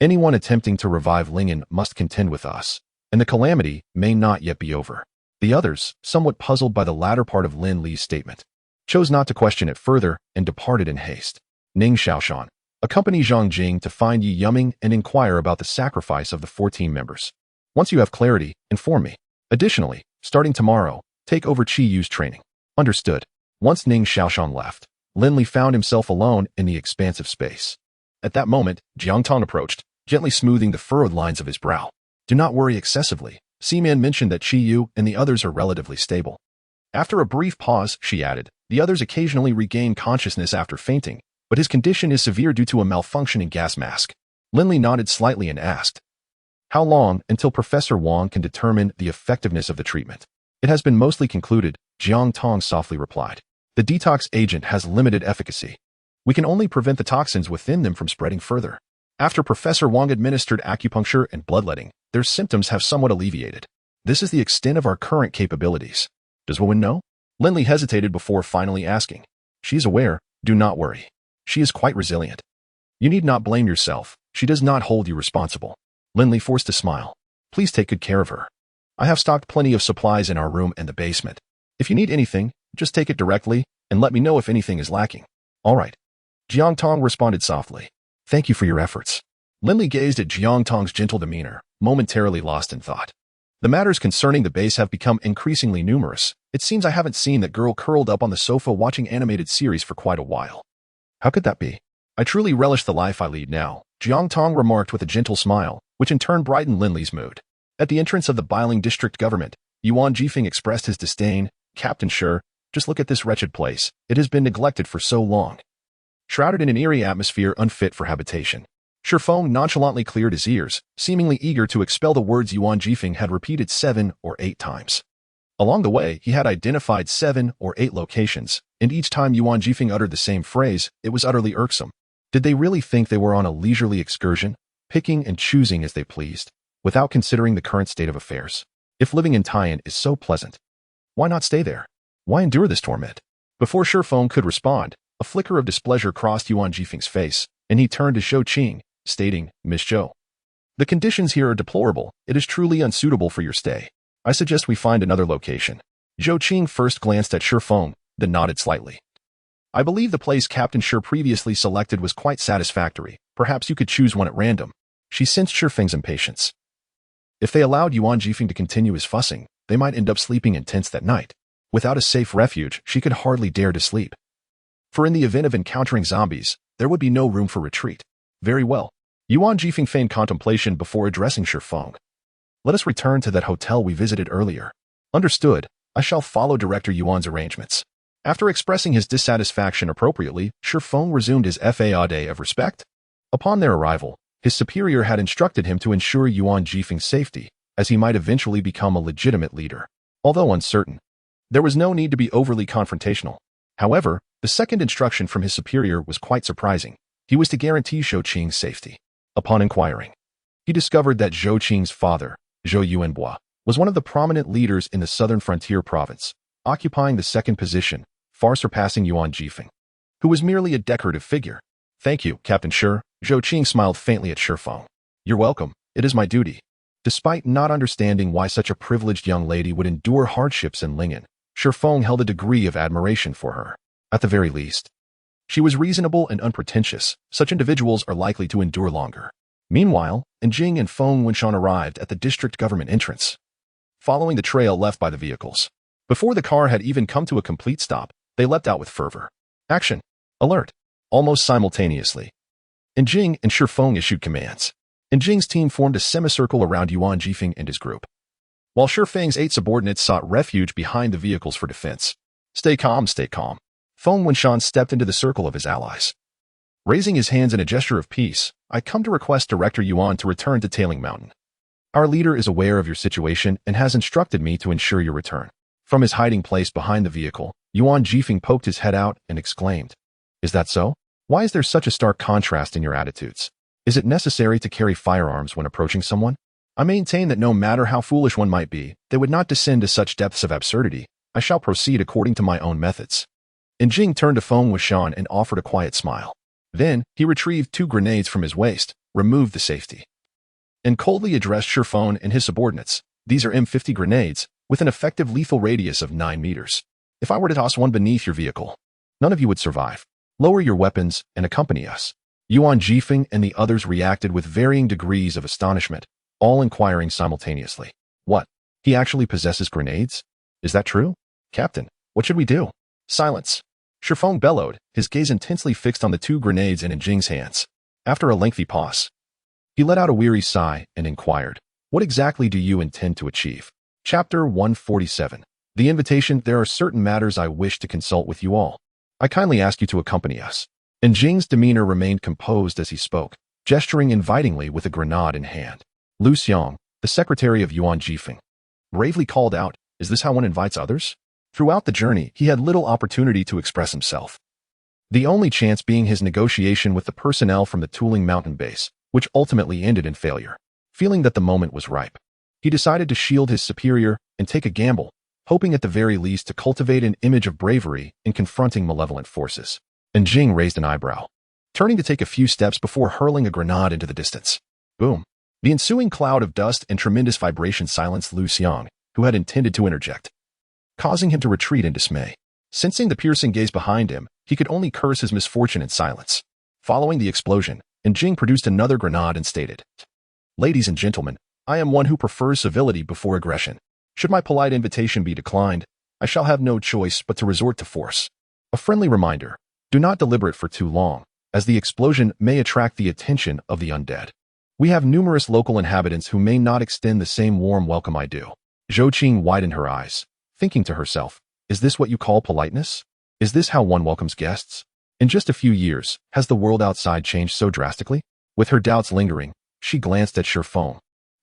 Anyone attempting to revive Lingen must contend with us, and the calamity may not yet be over. The others, somewhat puzzled by the latter part of Lin Li's statement, chose not to question it further and departed in haste. Ning Xiaoshan, accompany Zhang Jing to find Yi Yuming and inquire about the sacrifice of the 14 members. Once you have clarity, inform me. Additionally, starting tomorrow, take over Qi Yu's training. Understood. Once Ning Xiaoshan left, Lin Li found himself alone in the expansive space. At that moment, Jiang Tong approached, gently smoothing the furrowed lines of his brow. Do not worry excessively. Seaman mentioned that Qi Yu and the others are relatively stable. After a brief pause, she added, the others occasionally regain consciousness after fainting, but his condition is severe due to a malfunctioning gas mask. Lin Li nodded slightly and asked, how long until Professor Wang can determine the effectiveness of the treatment? It has been mostly concluded, Jiang Tong softly replied. The detox agent has limited efficacy. We can only prevent the toxins within them from spreading further. After Professor Wang administered acupuncture and bloodletting, their symptoms have somewhat alleviated. This is the extent of our current capabilities. Does Wen know? Lin Li hesitated before finally asking. She is aware, do not worry. She is quite resilient. You need not blame yourself, she does not hold you responsible. Lin Li forced a smile. Please take good care of her. I have stocked plenty of supplies in our room and the basement. If you need anything, just take it directly, and let me know if anything is lacking. All right. Jiang Tong responded softly. Thank you for your efforts. Lin Li gazed at Jiang Tong's gentle demeanor, momentarily lost in thought. The matters concerning the base have become increasingly numerous. It seems I haven't seen that girl curled up on the sofa watching animated series for quite a while. How could that be? I truly relish the life I lead now, Jiang Tong remarked with a gentle smile, which in turn brightened Lin Li's mood. At the entrance of the Biling district government, Yuan Jifeng expressed his disdain. Captain Shi, just look at this wretched place. It has been neglected for so long. Shrouded in an eerie atmosphere unfit for habitation. Shi Feng nonchalantly cleared his ears, seemingly eager to expel the words Yuan Jifeng had repeated 7 or 8 times. Along the way, he had identified 7 or 8 locations, and each time Yuan Jifeng uttered the same phrase, it was utterly irksome. Did they really think they were on a leisurely excursion, picking and choosing as they pleased, without considering the current state of affairs? If living in Taiyan is so pleasant, why not stay there? Why endure this torment? Before Shi Feng could respond, a flicker of displeasure crossed Yuan Jifeng's face, and he turned to Zhou Qing, stating, Miss Zhou, the conditions here are deplorable. It is truly unsuitable for your stay. I suggest we find another location. Zhou Qing first glanced at Shi Feng, then nodded slightly. I believe the place Captain Shi previously selected was quite satisfactory. Perhaps you could choose one at random. She sensed Shi Feng's impatience. If they allowed Yuan Jifeng to continue his fussing, they might end up sleeping in tents that night. Without a safe refuge, she could hardly dare to sleep. For in the event of encountering zombies, there would be no room for retreat. Very well. Yuan Jifeng feigned contemplation before addressing Shi Feng. Let us return to that hotel we visited earlier. Understood. I shall follow Director Yuan's arrangements. After expressing his dissatisfaction appropriately, Shi Feng resumed his fade of respect. Upon their arrival, his superior had instructed him to ensure Yuan Jifeng's safety, as he might eventually become a legitimate leader. Although uncertain, there was no need to be overly confrontational. However, the second instruction from his superior was quite surprising. He was to guarantee Zhou Qing's safety. Upon inquiring, he discovered that Zhou Qing's father, Zhou Yuanbua, was one of the prominent leaders in the southern frontier province, occupying the second position, far surpassing Yuan Jifeng, who was merely a decorative figure. Thank you, Captain Shi. Zhou Qing smiled faintly at Shi Feng. You're welcome. It is my duty. Despite not understanding why such a privileged young lady would endure hardships in Lingen, Shi Feng held a degree of admiration for her. At the very least, she was reasonable and unpretentious. Such individuals are likely to endure longer. Meanwhile, Jing and Feng Wenshan arrived at the district government entrance, following the trail left by the vehicles. Before the car had even come to a complete stop, they leapt out with fervor. Action! Alert! Almost simultaneously, Jing and Shi Feng issued commands. Jing's team formed a semicircle around Yuan Jifeng and his group, while Shi Feng's 8 subordinates sought refuge behind the vehicles for defense. Stay calm, stay calm. Feng Wenshan stepped into the circle of his allies. Raising his hands in a gesture of peace, I come to request Director Yuan to return to Tailing Mountain. Our leader is aware of your situation and has instructed me to ensure your return. From his hiding place behind the vehicle, Yuan Jifeng poked his head out and exclaimed, Is that so? Why is there such a stark contrast in your attitudes? Is it necessary to carry firearms when approaching someone? I maintain that no matter how foolish one might be, they would not descend to such depths of absurdity. I shall proceed according to my own methods. Jing turned to Feng Wenshan and offered a quiet smile. Then, he retrieved 2 grenades from his waist, remove the safety, and coldly addressed Shurfong and his subordinates. These are M50 grenades with an effective lethal radius of 9 meters. If I were to toss one beneath your vehicle, none of you would survive. Lower your weapons and accompany us. Yuan Jifeng and the others reacted with varying degrees of astonishment, all inquiring simultaneously. What? He actually possesses grenades? Is that true? Captain, what should we do? Silence. Shurfong bellowed, his gaze intensely fixed on the 2 grenades in Jing's hands. After a lengthy pause, he let out a weary sigh and inquired, what exactly do you intend to achieve? Chapter 147. The invitation. There are certain matters I wish to consult with you all. I kindly ask you to accompany us. And Jing's demeanor remained composed as he spoke, gesturing invitingly with a grenade in hand. Lu Xiong, the secretary of Yuan Jifeng, bravely called out, is this how one invites others? Throughout the journey, he had little opportunity to express himself, the only chance being his negotiation with the personnel from the Tuling Mountain base, which ultimately ended in failure. Feeling that the moment was ripe, he decided to shield his superior and take a gamble, hoping at the very least to cultivate an image of bravery in confronting malevolent forces. And Jing raised an eyebrow, turning to take a few steps before hurling a grenade into the distance. Boom. The ensuing cloud of dust and tremendous vibration silenced Lu Xiong, who had intended to interject, causing him to retreat in dismay. Sensing the piercing gaze behind him, he could only curse his misfortune in silence. Following the explosion, Jing produced another grenade and stated, Ladies and gentlemen, I am one who prefers civility before aggression. Should my polite invitation be declined, I shall have no choice but to resort to force. A friendly reminder, do not deliberate for too long, as the explosion may attract the attention of the undead. We have numerous local inhabitants who may not extend the same warm welcome I do. Zhou Qing widened her eyes, thinking to herself, is this what you call politeness? Is this how one welcomes guests? In just a few years, has the world outside changed so drastically? With her doubts lingering, she glanced at Shurfong,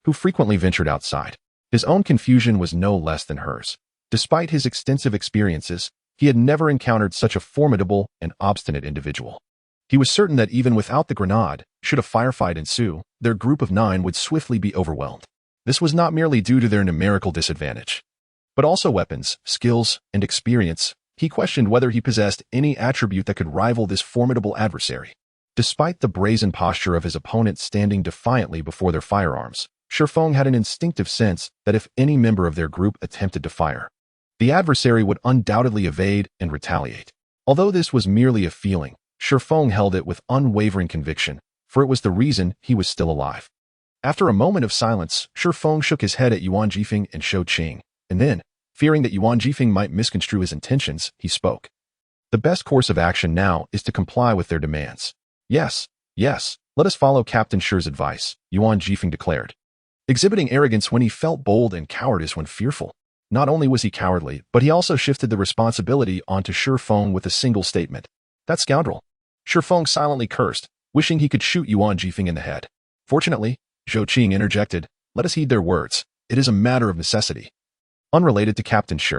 who frequently ventured outside. His own confusion was no less than hers. Despite his extensive experiences, he had never encountered such a formidable and obstinate individual. He was certain that even without the grenade, should a firefight ensue, their group of 9 would swiftly be overwhelmed. This was not merely due to their numerical disadvantage, but also weapons, skills, and experience. He questioned whether he possessed any attribute that could rival this formidable adversary. Despite the brazen posture of his opponent standing defiantly before their firearms, Shurfong had an instinctive sense that if any member of their group attempted to fire, the adversary would undoubtedly evade and retaliate. Although this was merely a feeling, Shurfong held it with unwavering conviction, for it was the reason he was still alive. After a moment of silence, Shurfong shook his head at Yuan Jifeng and Zhou Qing, and then, fearing that Yuan Jifeng might misconstrue his intentions, he spoke. The best course of action now is to comply with their demands. Yes, let us follow Captain Shi's advice, Yuan Jifeng declared, exhibiting arrogance when he felt bold and cowardice when fearful. Not only was he cowardly, but he also shifted the responsibility onto Shurfong with a single statement. That scoundrel. Shurfong silently cursed, wishing he could shoot Yuan Jifeng in the head. Fortunately, Zhou Qing interjected, let us heed their words. It is a matter of necessity. Unrelated to Captain Shi.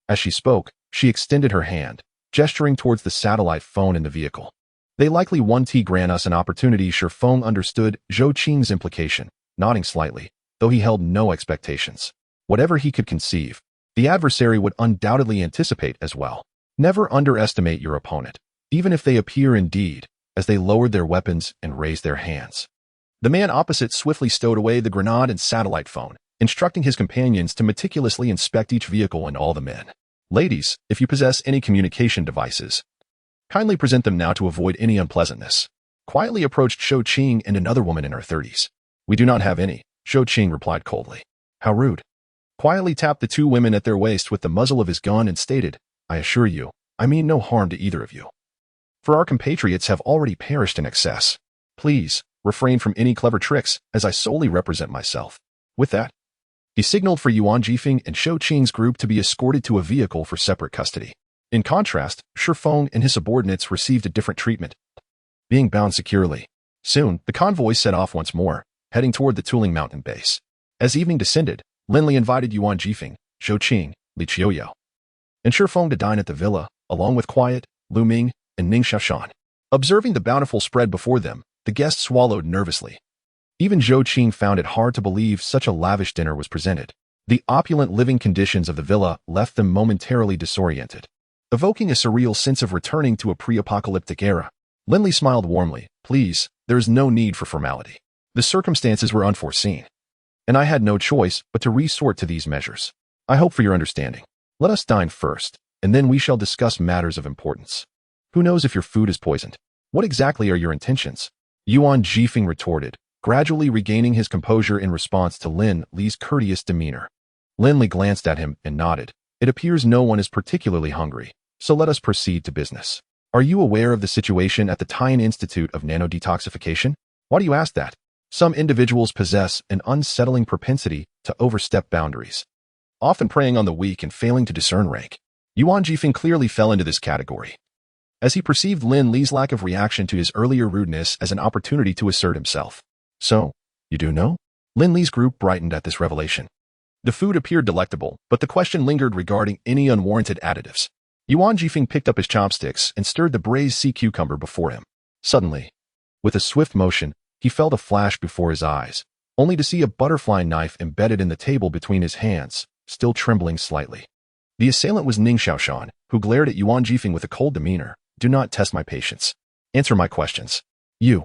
As she spoke, she extended her hand, gesturing towards the satellite phone in the vehicle. They likely want to grant us an opportunity. Shurfong understood Zhou Qing's implication, nodding slightly, though he held no expectations. Whatever he could conceive, the adversary would undoubtedly anticipate as well. Never underestimate your opponent, even if they appear indeed, as they lowered their weapons and raised their hands. The man opposite swiftly stowed away the grenade and satellite phone, instructing his companions to meticulously inspect each vehicle and all the men. Ladies, if you possess any communication devices, kindly present them now to avoid any unpleasantness. Quietly approached Zhou Qing and another woman in her 30s. We do not have any, Zhou Qing replied coldly. How rude. Quietly tapped the 2 women at their waist with the muzzle of his gun and stated, I assure you, I mean no harm to either of you. For our compatriots have already perished in excess. Please, refrain from any clever tricks, as I solely represent myself. With that, he signaled for Yuan Jifeng and Zhou Qing's group to be escorted to a vehicle for separate custody. In contrast, Shurfong and his subordinates received a different treatment, being bound securely. Soon, the convoy set off once more, heading toward the Tuling Mountain base. As evening descended, Lin Li invited Yuan Jifeng, Zhou Qing, Li Qiuyou, and Shurfong to dine at the villa, along with Quiet, Lu Ming, and Ning Xiaoshan. Observing the bountiful spread before them, the guests swallowed nervously. Even Zhou Qing found it hard to believe such a lavish dinner was presented. The opulent living conditions of the villa left them momentarily disoriented, evoking a surreal sense of returning to a pre-apocalyptic era. Lin Li smiled warmly. Please, there is no need for formality. The circumstances were unforeseen, and I had no choice but to resort to these measures. I hope for your understanding. Let us dine first, and then we shall discuss matters of importance. Who knows if your food is poisoned? What exactly are your intentions? Yuan Jifeng retorted, gradually regaining his composure in response to Lin Li's courteous demeanor. Lin Li glanced at him and nodded. It appears no one is particularly hungry, so let us proceed to business. Are you aware of the situation at the Tian Institute of Nano-Detoxification? Why do you ask that? Some individuals possess an unsettling propensity to overstep boundaries, often preying on the weak and failing to discern rank. Yuan Jifeng clearly fell into this category, as he perceived Lin Li's lack of reaction to his earlier rudeness as an opportunity to assert himself. So, you do know? Lin Li's group brightened at this revelation. The food appeared delectable, but the question lingered regarding any unwarranted additives. Yuan Jifeng picked up his chopsticks and stirred the braised sea cucumber before him. Suddenly, with a swift motion, he felt a flash before his eyes, only to see a butterfly knife embedded in the table between his hands, still trembling slightly. The assailant was Ning Xiaoshan, who glared at Yuan Jifeng with a cold demeanor. Do not test my patience. Answer my questions. You.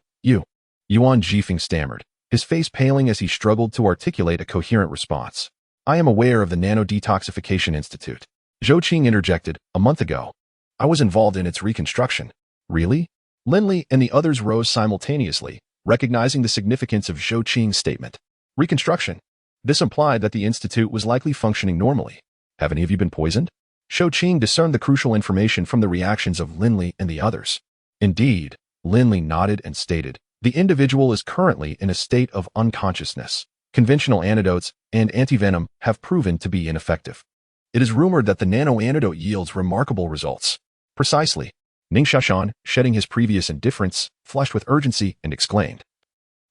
Yuan Jifeng stammered, his face paling as he struggled to articulate a coherent response. I am aware of the Nano-Detoxification Institute. Zhou Qing interjected, a month ago. I was involved in its reconstruction. Really? Lin Li and the others rose simultaneously, recognizing the significance of Zhou Qing's statement. Reconstruction. This implied that the institute was likely functioning normally. Have any of you been poisoned? Zhou Qing discerned the crucial information from the reactions of Lin Li and the others. Indeed, Lin Li nodded and stated, the individual is currently in a state of unconsciousness. Conventional antidotes and antivenom have proven to be ineffective. It is rumored that the nano-antidote yields remarkable results. Precisely. Ning Xiaoshan, shedding his previous indifference, flushed with urgency and exclaimed.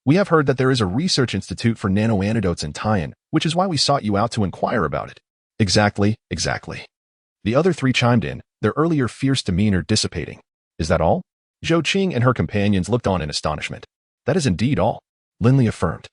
We have heard that there is a research institute for nano-antidotes in Tian, which is why we sought you out to inquire about it. Exactly. The other three chimed in, their earlier fierce demeanor dissipating. Is that all? Zhou Qing and her companions looked on in astonishment. That is indeed all, Lin Li affirmed.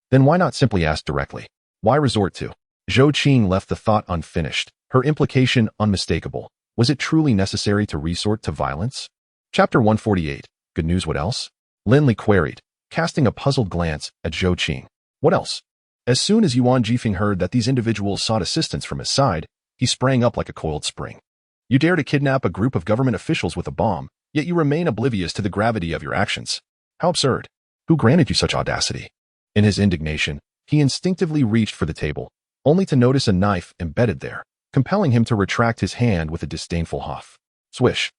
Then why not simply ask directly? Why resort to? Zhou Qing left the thought unfinished, her implication unmistakable. Was it truly necessary to resort to violence? Chapter 148. Good news, what else? Lin Li queried, casting a puzzled glance at Zhou Qing. What else? As soon as Yuan Jifeng heard that these individuals sought assistance from his side, he sprang up like a coiled spring. You dare to kidnap a group of government officials with a bomb, yet you remain oblivious to the gravity of your actions. How absurd. Who granted you such audacity? In his indignation, he instinctively reached for the table, only to notice a knife embedded there, compelling him to retract his hand with a disdainful huff. Swish.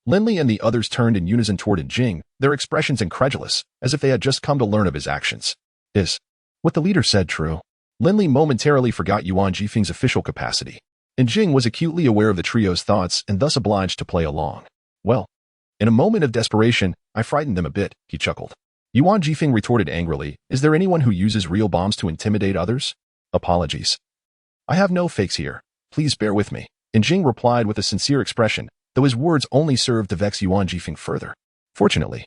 Lin Li and the others turned in unison toward Jing, their expressions incredulous, as if they had just come to learn of his actions. Is what the leader said true? Lin Li momentarily forgot Yuan Jifeng's official capacity, and Jing was acutely aware of the trio's thoughts and thus obliged to play along. Well, in a moment of desperation, I frightened them a bit, he chuckled. Yuan Jifeng retorted angrily, is there anyone who uses real bombs to intimidate others? Apologies. I have no fakes here. Please bear with me. And Jing replied with a sincere expression, though his words only served to vex Yuan Jifeng further. Fortunately,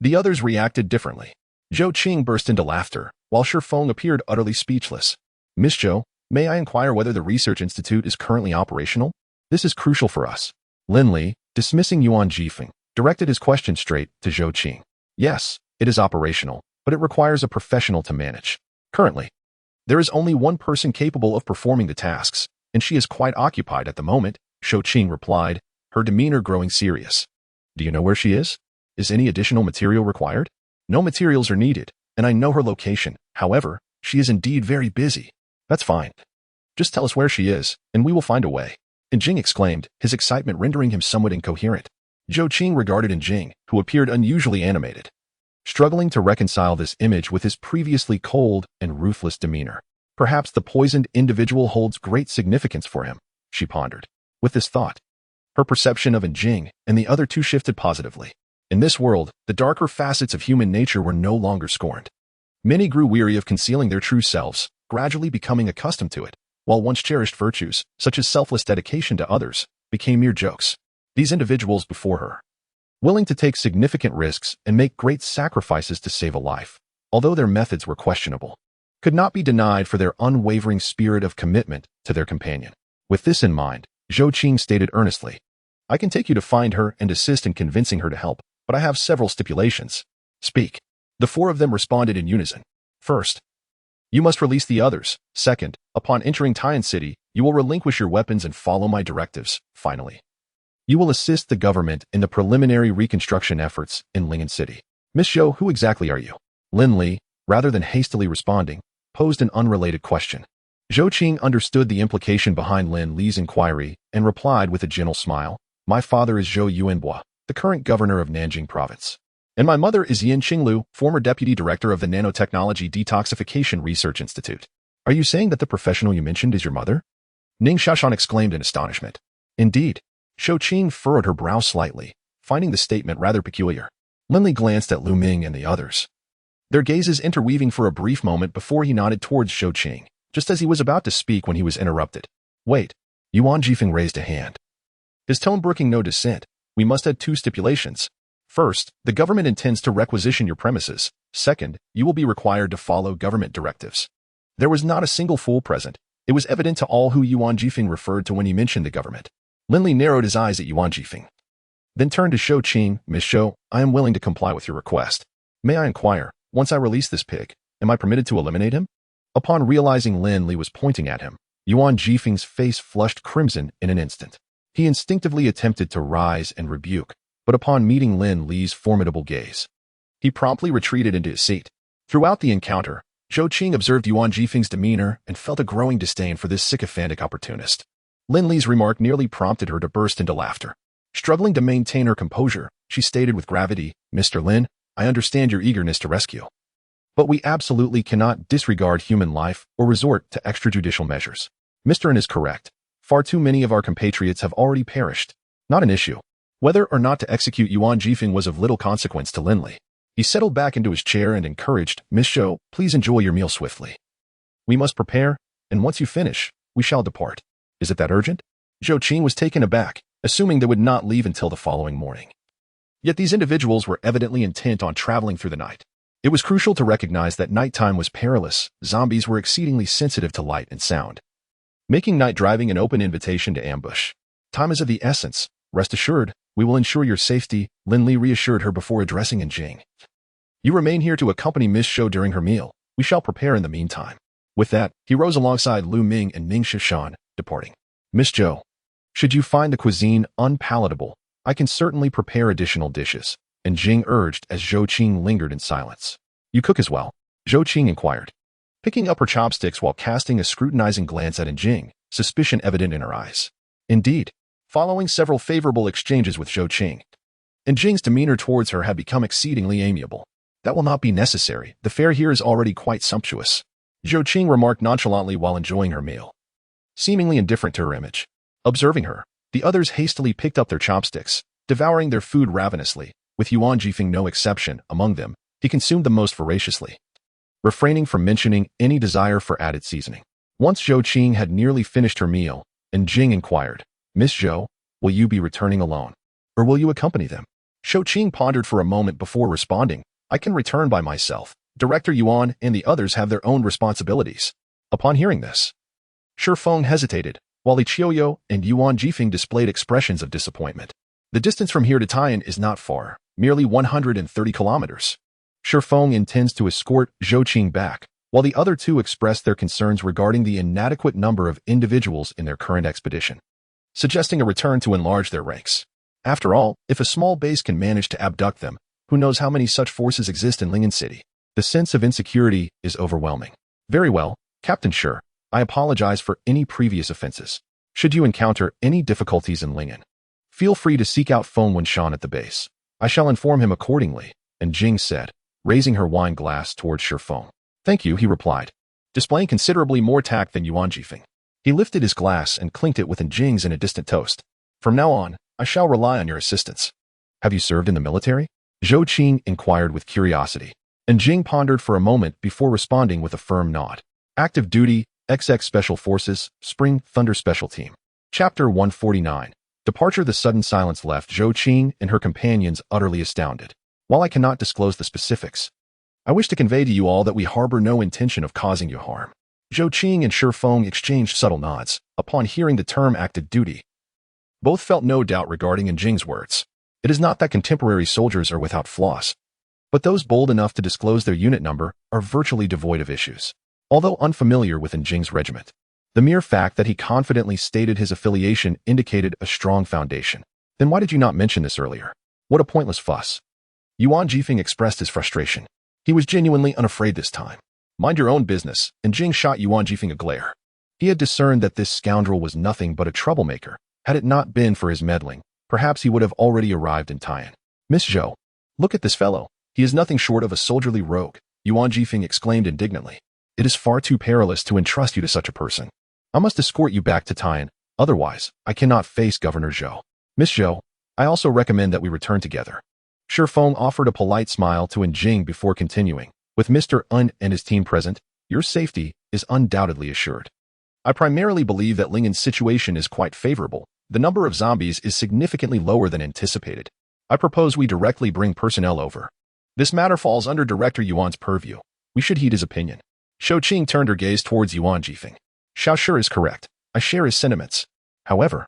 the others reacted differently. Zhou Qing burst into laughter, while Shifeng appeared utterly speechless. Miss Zhou, may I inquire whether the research institute is currently operational? This is crucial for us. Lin Li, dismissing Yuan Jifeng, directed his question straight to Zhou Qing. Yes, it is operational, but it requires a professional to manage. Currently, there is only one person capable of performing the tasks, and she is quite occupied at the moment, Zhou Qing replied, her demeanor growing serious. Do you know where she is? Is any additional material required? No materials are needed, and I know her location. However, she is indeed very busy. That's fine. Just tell us where she is, and we will find a way. And Jing exclaimed, his excitement rendering him somewhat incoherent. Zhou Qing regarded Jing, who appeared unusually animated, struggling to reconcile this image with his previously cold and ruthless demeanor. Perhaps the poisoned individual holds great significance for him, she pondered. With this thought, her perception of Jing and the other two shifted positively. In this world, the darker facets of human nature were no longer scorned. Many grew weary of concealing their true selves, gradually becoming accustomed to it, while once cherished virtues, such as selfless dedication to others, became mere jokes. These individuals before her, willing to take significant risks and make great sacrifices to save a life, although their methods were questionable, could not be denied for their unwavering spirit of commitment to their companion. With this in mind, Zhou Qing stated earnestly, I can take you to find her and assist in convincing her to help, but I have several stipulations. Speak. The four of them responded in unison. First, you must release the others. Second, upon entering Tian City, you will relinquish your weapons and follow my directives. Finally, you will assist the government in the preliminary reconstruction efforts in Lin City. Miss Zhou, who exactly are you? Lin Li, rather than hastily responding, posed an unrelated question. Zhou Qing understood the implication behind Lin Li's inquiry and replied with a gentle smile. My father is Zhou Yuanbua, the current governor of Nanjing Province. And my mother is Yin Qinglu, former deputy director of the Nanotechnology Detoxification Research Institute. Are you saying that the professional you mentioned is your mother? Ning Xiaoshan exclaimed in astonishment. Indeed. Zhou Qing furrowed her brow slightly, finding the statement rather peculiar. Lin Li glanced at Lu Ming and the others, their gazes interweaving for a brief moment before he nodded towards Zhou Qing, just as he was about to speak when he was interrupted. Wait. Yuan Jifeng raised a hand, his tone brooking no dissent. We must add two stipulations. First, the government intends to requisition your premises. Second, you will be required to follow government directives. There was not a single fool present. It was evident to all who Yuan Jifeng referred to when he mentioned the government. Lin Li narrowed his eyes at Yuan Jifeng, then turned to Zhou Qing. Miss Zhou, I am willing to comply with your request. May I inquire, once I release this pig, am I permitted to eliminate him? Upon realizing Lin Li was pointing at him, Yuan Jifeng's face flushed crimson in an instant. He instinctively attempted to rise and rebuke, but upon meeting Lin Li's formidable gaze, he promptly retreated into his seat. Throughout the encounter, Zhou Qing observed Yuan Jifeng's demeanor and felt a growing disdain for this sycophantic opportunist. Lin Li's remark nearly prompted her to burst into laughter. Struggling to maintain her composure, she stated with gravity, Mr. Lin, I understand your eagerness to rescue, but we absolutely cannot disregard human life or resort to extrajudicial measures. Mr. Lin is correct. Far too many of our compatriots have already perished. Not an issue. Whether or not to execute Yuan Jifeng was of little consequence to Lin Li. He settled back into his chair and encouraged, Miss Zhou, please enjoy your meal swiftly. We must prepare, and once you finish, we shall depart. Is it that urgent? Zhou Qing was taken aback, assuming they would not leave until the following morning. Yet these individuals were evidently intent on traveling through the night. It was crucial to recognize that nighttime was perilous. Zombies were exceedingly sensitive to light and sound, making night driving an open invitation to ambush. Time is of the essence. Rest assured, we will ensure your safety, Lin Li reassured her before addressing Jing. You remain here to accompany Miss Zhou during her meal. We shall prepare in the meantime. With that, he rose alongside Lu Ming and Ning Xiaoshan, departing. Miss Zhou, should you find the cuisine unpalatable, I can certainly prepare additional dishes, and Jing urged as Zhou Qing lingered in silence. You cook as well? Zhou Qing inquired, picking up her chopsticks while casting a scrutinizing glance at Jing, suspicion evident in her eyes. Indeed. Following several favorable exchanges with Zhou Qing, and Jing's demeanor towards her had become exceedingly amiable. That will not be necessary. The fare here is already quite sumptuous, Zhou Qing remarked nonchalantly while enjoying her meal, seemingly indifferent to her image. Observing her, the others hastily picked up their chopsticks, devouring their food ravenously, with Yuan Jifeng no exception. Among them, he consumed the most voraciously, refraining from mentioning any desire for added seasoning. Once Zhou Qing had nearly finished her meal, and Jing inquired, Miss Zhou, will you be returning alone, or will you accompany them? Zhou Qing pondered for a moment before responding, I can return by myself. Director Yuan and the others have their own responsibilities. Upon hearing this, Shifeng hesitated, while Li Qiuyo and Yuan Jifeng displayed expressions of disappointment. The distance from here to Tian is not far, merely 130 kilometers. Shifeng intends to escort Zhou Qing back, while the other two expressed their concerns regarding the inadequate number of individuals in their current expedition, suggesting a return to enlarge their ranks. After all, if a small base can manage to abduct them, who knows how many such forces exist in Lin City? The sense of insecurity is overwhelming. Very well, Captain Shi, I apologize for any previous offenses. Should you encounter any difficulties in Lin, feel free to seek out Feng Wenshan at the base. I shall inform him accordingly, and Jing said, raising her wine glass towards Shifeng. Thank you, he replied, displaying considerably more tact than Yuan Jifeng. He lifted his glass and clinked it with Jing's in a distant toast. From now on, I shall rely on your assistance. Have you served in the military? Zhou Qing inquired with curiosity, and Jing pondered for a moment before responding with a firm nod. Active duty, XX Special Forces, Spring Thunder Special Team. Chapter 149. Departure. The sudden silence left Zhou Qing and her companions utterly astounded. While I cannot disclose the specifics, I wish to convey to you all that we harbor no intention of causing you harm. Zhou Qing and Shifeng exchanged subtle nods. Upon hearing the term active duty, both felt no doubt regarding Jing's words. It is not that contemporary soldiers are without flaws. But those bold enough to disclose their unit number are virtually devoid of issues. Although unfamiliar with Jing's regiment, the mere fact that he confidently stated his affiliation indicated a strong foundation. Then why did you not mention this earlier? What a pointless fuss. Yuan Jifeng expressed his frustration. He was genuinely unafraid this time. Mind your own business, and Jing shot Yuan Jifeng a glare. He had discerned that this scoundrel was nothing but a troublemaker. Had it not been for his meddling, perhaps he would have already arrived in Taiyan. Miss Zhou, look at this fellow. He is nothing short of a soldierly rogue, Yuan Jifeng exclaimed indignantly. It is far too perilous to entrust you to such a person. I must escort you back to Taiyan, otherwise I cannot face Governor Zhou. Miss Zhou, I also recommend that we return together. Shi Feng offered a polite smile to Jing before continuing. With Mr. Un and his team present, your safety is undoubtedly assured. I primarily believe that Lingen's situation is quite favorable. The number of zombies is significantly lower than anticipated. I propose we directly bring personnel over. This matter falls under Director Yuan's purview. We should heed his opinion. Shou Qing turned her gaze towards Yuan Jifeng. Xiao Shi is correct. I share his sentiments. However,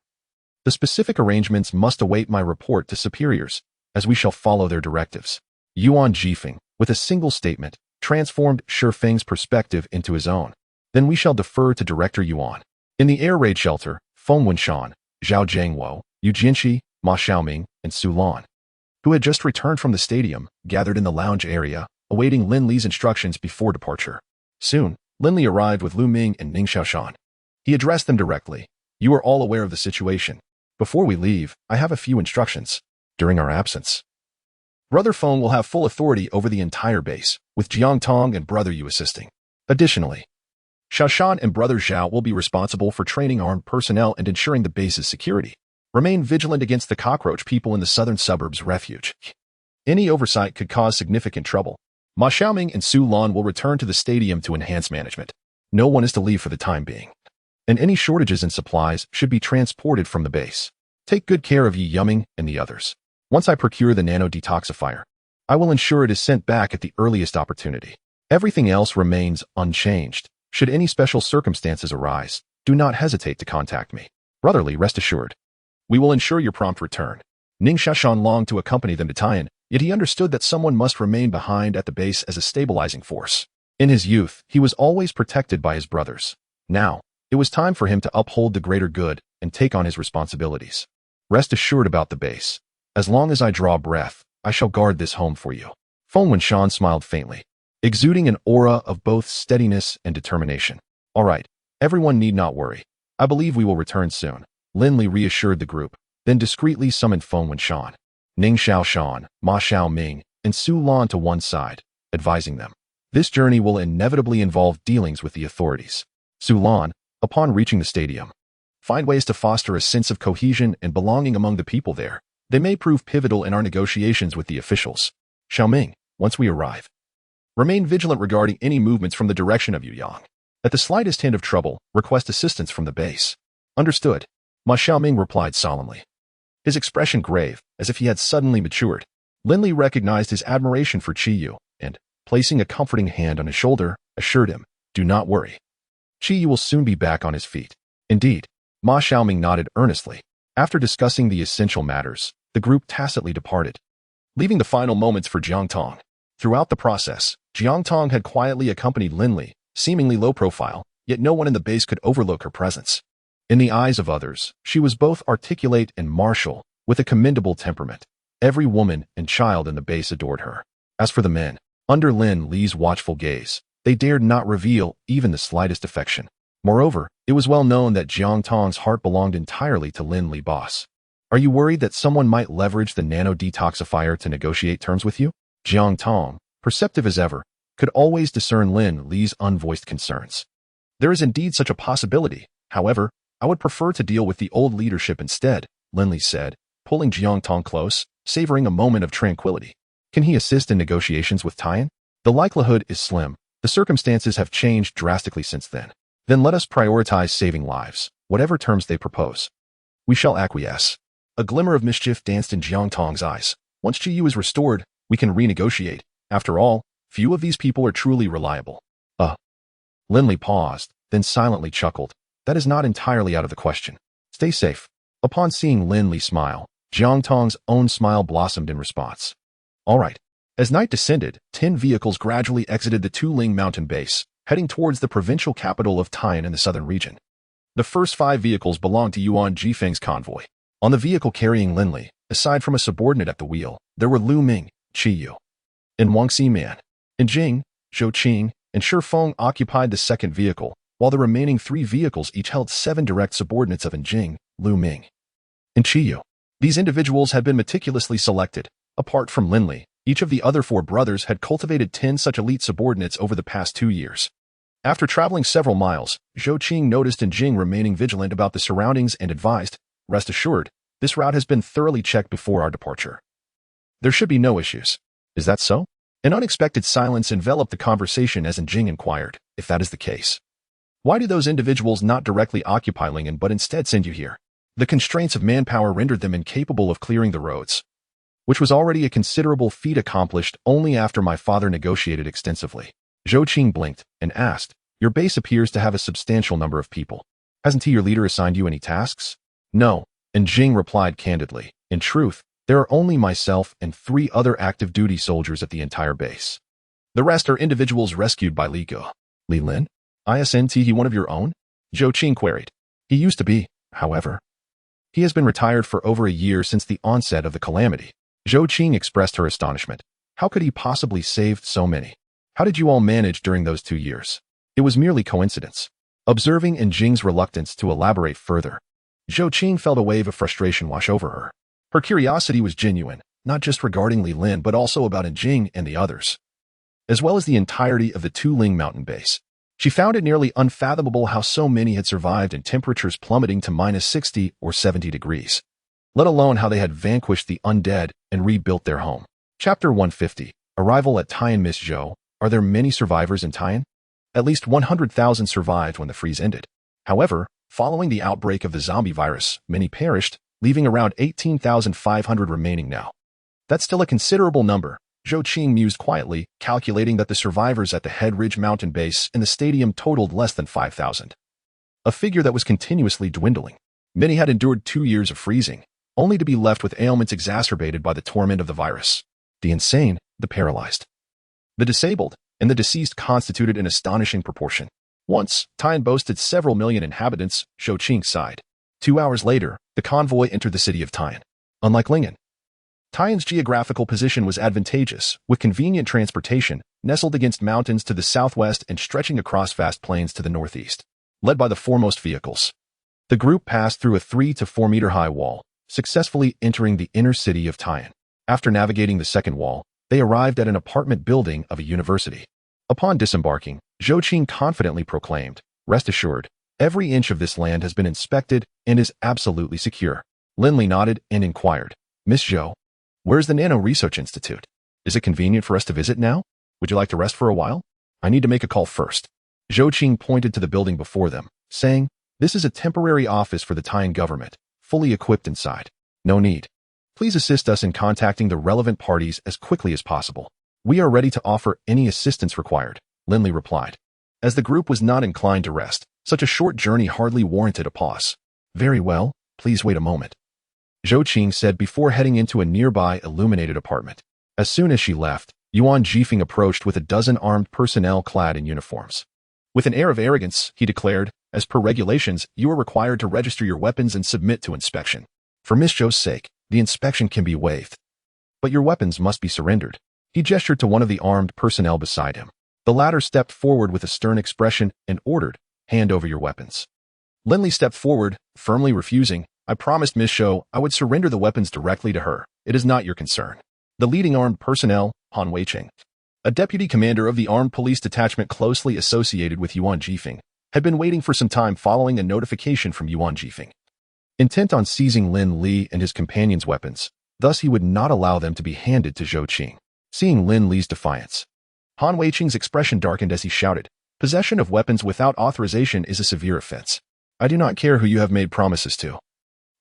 the specific arrangements must await my report to superiors, as we shall follow their directives. Yuan Jifeng, with a single statement, transformed Shi Feng's perspective into his own. Then we shall defer to Director Yuan. In the air raid shelter, Feng Wenshan, Zhao Jiangwo, Yu Jianxi, Ma Xiaoming, and Su Lan, who had just returned from the stadium, gathered in the lounge area, awaiting Lin Li's instructions before departure. Soon, Lin Li arrived with Lu Ming and Ning Xiaoshan. He addressed them directly. You are all aware of the situation. Before we leave, I have a few instructions. During our absence, Brother Feng will have full authority over the entire base, with Jiang Tong and Brother Yu assisting. Additionally, Xiaoshan and Brother Zhao will be responsible for training armed personnel and ensuring the base's security. Remain vigilant against the cockroach people in the southern suburbs refuge. Any oversight could cause significant trouble. Ma Xiaoming and Su Lan will return to the stadium to enhance management. No one is to leave for the time being. And any shortages in supplies should be transported from the base. Take good care of Yi Yuming and the others. Once I procure the nano-detoxifier, I will ensure it is sent back at the earliest opportunity. Everything else remains unchanged. Should any special circumstances arise, do not hesitate to contact me. Brotherly, rest assured. We will ensure your prompt return. Ning Xiaoshan longed to accompany them to Taiyan, yet he understood that someone must remain behind at the base as a stabilizing force. In his youth, he was always protected by his brothers. Now, it was time for him to uphold the greater good and take on his responsibilities. Rest assured about the base. As long as I draw breath, I shall guard this home for you. Feng Wenshan smiled faintly, exuding an aura of both steadiness and determination. All right, everyone need not worry. I believe we will return soon. Lin Li reassured the group, then discreetly summoned Feng Wenshan, Ning Xiaoshan, Ma Xiaoming, and Su Lan to one side, advising them. This journey will inevitably involve dealings with the authorities. Su Lan, upon reaching the stadium, find ways to foster a sense of cohesion and belonging among the people there. They may prove pivotal in our negotiations with the officials. Xiaoming, once we arrive, remain vigilant regarding any movements from the direction of Yuyang. At the slightest hint of trouble, request assistance from the base. Understood. Ma Xiaoming replied solemnly, his expression grave, as if he had suddenly matured. Lin Li recognized his admiration for Qi Yu, and, placing a comforting hand on his shoulder, assured him, do not worry. Qi Yu will soon be back on his feet. Indeed, Ma Xiaoming nodded earnestly. After discussing the essential matters, the group tacitly departed, leaving the final moments for Jiang Tong. Throughout the process, Jiang Tong had quietly accompanied Lin Li, seemingly low profile, yet no one in the base could overlook her presence. In the eyes of others, she was both articulate and martial, with a commendable temperament. Every woman and child in the base adored her. As for the men, under Lin Li's watchful gaze, they dared not reveal even the slightest affection. Moreover, it was well known that Jiang Tong's heart belonged entirely to Lin Li boss. Are you worried that someone might leverage the nano-detoxifier to negotiate terms with you? Jiang Tong, perceptive as ever, could always discern Lin Li's unvoiced concerns. There is indeed such a possibility. However, I would prefer to deal with the old leadership instead, Lin Li said, pulling Jiang Tong close, savoring a moment of tranquility. Can he assist in negotiations with Taiyan? The likelihood is slim. The circumstances have changed drastically since then. Then let us prioritize saving lives, whatever terms they propose. We shall acquiesce. A glimmer of mischief danced in Jiang Tong's eyes. Once Qi Yu is restored, we can renegotiate. After all, few of these people are truly reliable. Lin Li paused, then silently chuckled. That is not entirely out of the question. Stay safe. Upon seeing Lin Li smile, Jiang Tong's own smile blossomed in response. All right. As night descended, 10 vehicles gradually exited the Tuling mountain base, heading towards the provincial capital of Taiyan in the southern region. The first 5 vehicles belonged to Yuan Jifeng's convoy. On the vehicle carrying Lin Li, aside from a subordinate at the wheel, there were Lu Ming, Qi Yu, and Wang Ximan. And Jing, Zhou Qing, and Shi Feng occupied the second vehicle, while the remaining 3 vehicles each held 7 direct subordinates of Jing, Lu Ming, and Qi Yu. These individuals had been meticulously selected. Apart from Lin Li, each of the other 4 brothers had cultivated 10 such elite subordinates over the past 2 years. After traveling several miles, Zhou Qing noticed Jing remaining vigilant about the surroundings and advised, "Rest assured, this route has been thoroughly checked before our departure. There should be no issues." "Is that so?" An unexpected silence enveloped the conversation as Jing inquired, "If that is the case, why do those individuals not directly occupy Lingen but instead send you here?" "The constraints of manpower rendered them incapable of clearing the roads, which was already a considerable feat accomplished only after my father negotiated extensively." Zhou Qing blinked and asked, "Your base appears to have a substantial number of people. Hasn't your leader assigned you any tasks?" "No," and Jing replied candidly. "In truth, there are only myself and 3 other active duty soldiers at the entire base. The rest are individuals rescued by Li Ge." "Li Lin? Isn't he one of your own?" Zhou Qing queried. "He used to be, however. He has been retired for over a year since the onset of the calamity." Zhou Qing expressed her astonishment. How could he possibly save so many? How did you all manage during those 2 years? It was merely coincidence. Observing Jing's reluctance to elaborate further, Zhou Qing felt a wave of frustration wash over her. Her curiosity was genuine, not just regarding Li Lin but also about Jing and the others, as well as the entirety of the Tuling mountain base. She found it nearly unfathomable how so many had survived in temperatures plummeting to -60 or 70 degrees, let alone how they had vanquished the undead and rebuilt their home. Chapter 150. Arrival at Taiyan. Miss Zhou, are there many survivors in Taiyan? At least 100,000 survived when the freeze ended. However, following the outbreak of the zombie virus, many perished, leaving around 18,500 remaining now. That's still a considerable number, Zhou Qing mused quietly, calculating that the survivors at the Head Ridge mountain base and the stadium totaled less than 5,000. A figure that was continuously dwindling. Many had endured 2 years of freezing, only to be left with ailments exacerbated by the torment of the virus. The insane, the paralyzed, the disabled, and the deceased constituted an astonishing proportion. Once, Taiyan boasted several million inhabitants, Zhou Qing sighed. 2 hours later, the convoy entered the city of Taiyan. Unlike Lingen, Taiyan's geographical position was advantageous, with convenient transportation, nestled against mountains to the southwest and stretching across vast plains to the northeast. Led by the foremost vehicles, the group passed through a 3 to 4 meter high wall, successfully entering the inner city of Taiyan. After navigating the second wall, they arrived at an apartment building of a university. Upon disembarking, Zhou Qing confidently proclaimed, "Rest assured, every inch of this land has been inspected and is absolutely secure." Lin Li nodded and inquired, "Miss Zhou, where's the Nano Research Institute? Is it convenient for us to visit now? Would you like to rest for a while? I need to make a call first." Zhou Qing pointed to the building before them, saying, "This is a temporary office for the Taiyan government, fully equipped inside. No need. Please assist us in contacting the relevant parties as quickly as possible. We are ready to offer any assistance required," Lin Li replied. As the group was not inclined to rest, such a short journey hardly warranted a pause. "Very well, please wait a moment," Zhou Qing said before heading into a nearby illuminated apartment. As soon as she left, Yuan Jifeng approached with a dozen armed personnel clad in uniforms. With an air of arrogance, he declared, "As per regulations, you are required to register your weapons and submit to inspection. For Miss Zhou's sake, the inspection can be waived, but your weapons must be surrendered." He gestured to one of the armed personnel beside him. The latter stepped forward with a stern expression and ordered, "Hand over your weapons." Lin Li stepped forward, firmly refusing. "I promised Miss Zhou I would surrender the weapons directly to her. It is not your concern." The leading armed personnel, Han Weiqing, a deputy commander of the armed police detachment closely associated with Yuan Jifeng, had been waiting for some time following a notification from Yuan Jifeng, intent on seizing Lin Li and his companions' weapons. Thus he would not allow them to be handed to Zhou Qing. Seeing Lin Li's defiance, Han Weiqing's expression darkened as he shouted, "Possession of weapons without authorization is a severe offense. I do not care who you have made promises to.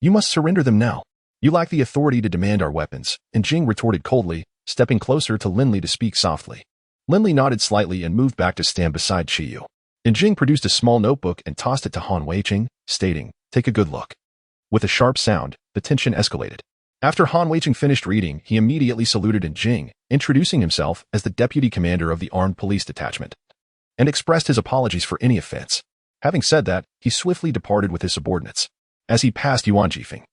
You must surrender them now. You lack the authority to demand our weapons," and Jing retorted coldly, stepping closer to Lin Li to speak softly. Lin Li nodded slightly and moved back to stand beside Qi Yu. And Jing produced a small notebook and tossed it to Han Weiqing, stating, "Take a good look." With a sharp sound, the tension escalated. After Han Weiqing finished reading, he immediately saluted in Jing, introducing himself as the deputy commander of the armed police detachment, and expressed his apologies for any offense. Having said that, he swiftly departed with his subordinates. As he passed Yuan Jifeng,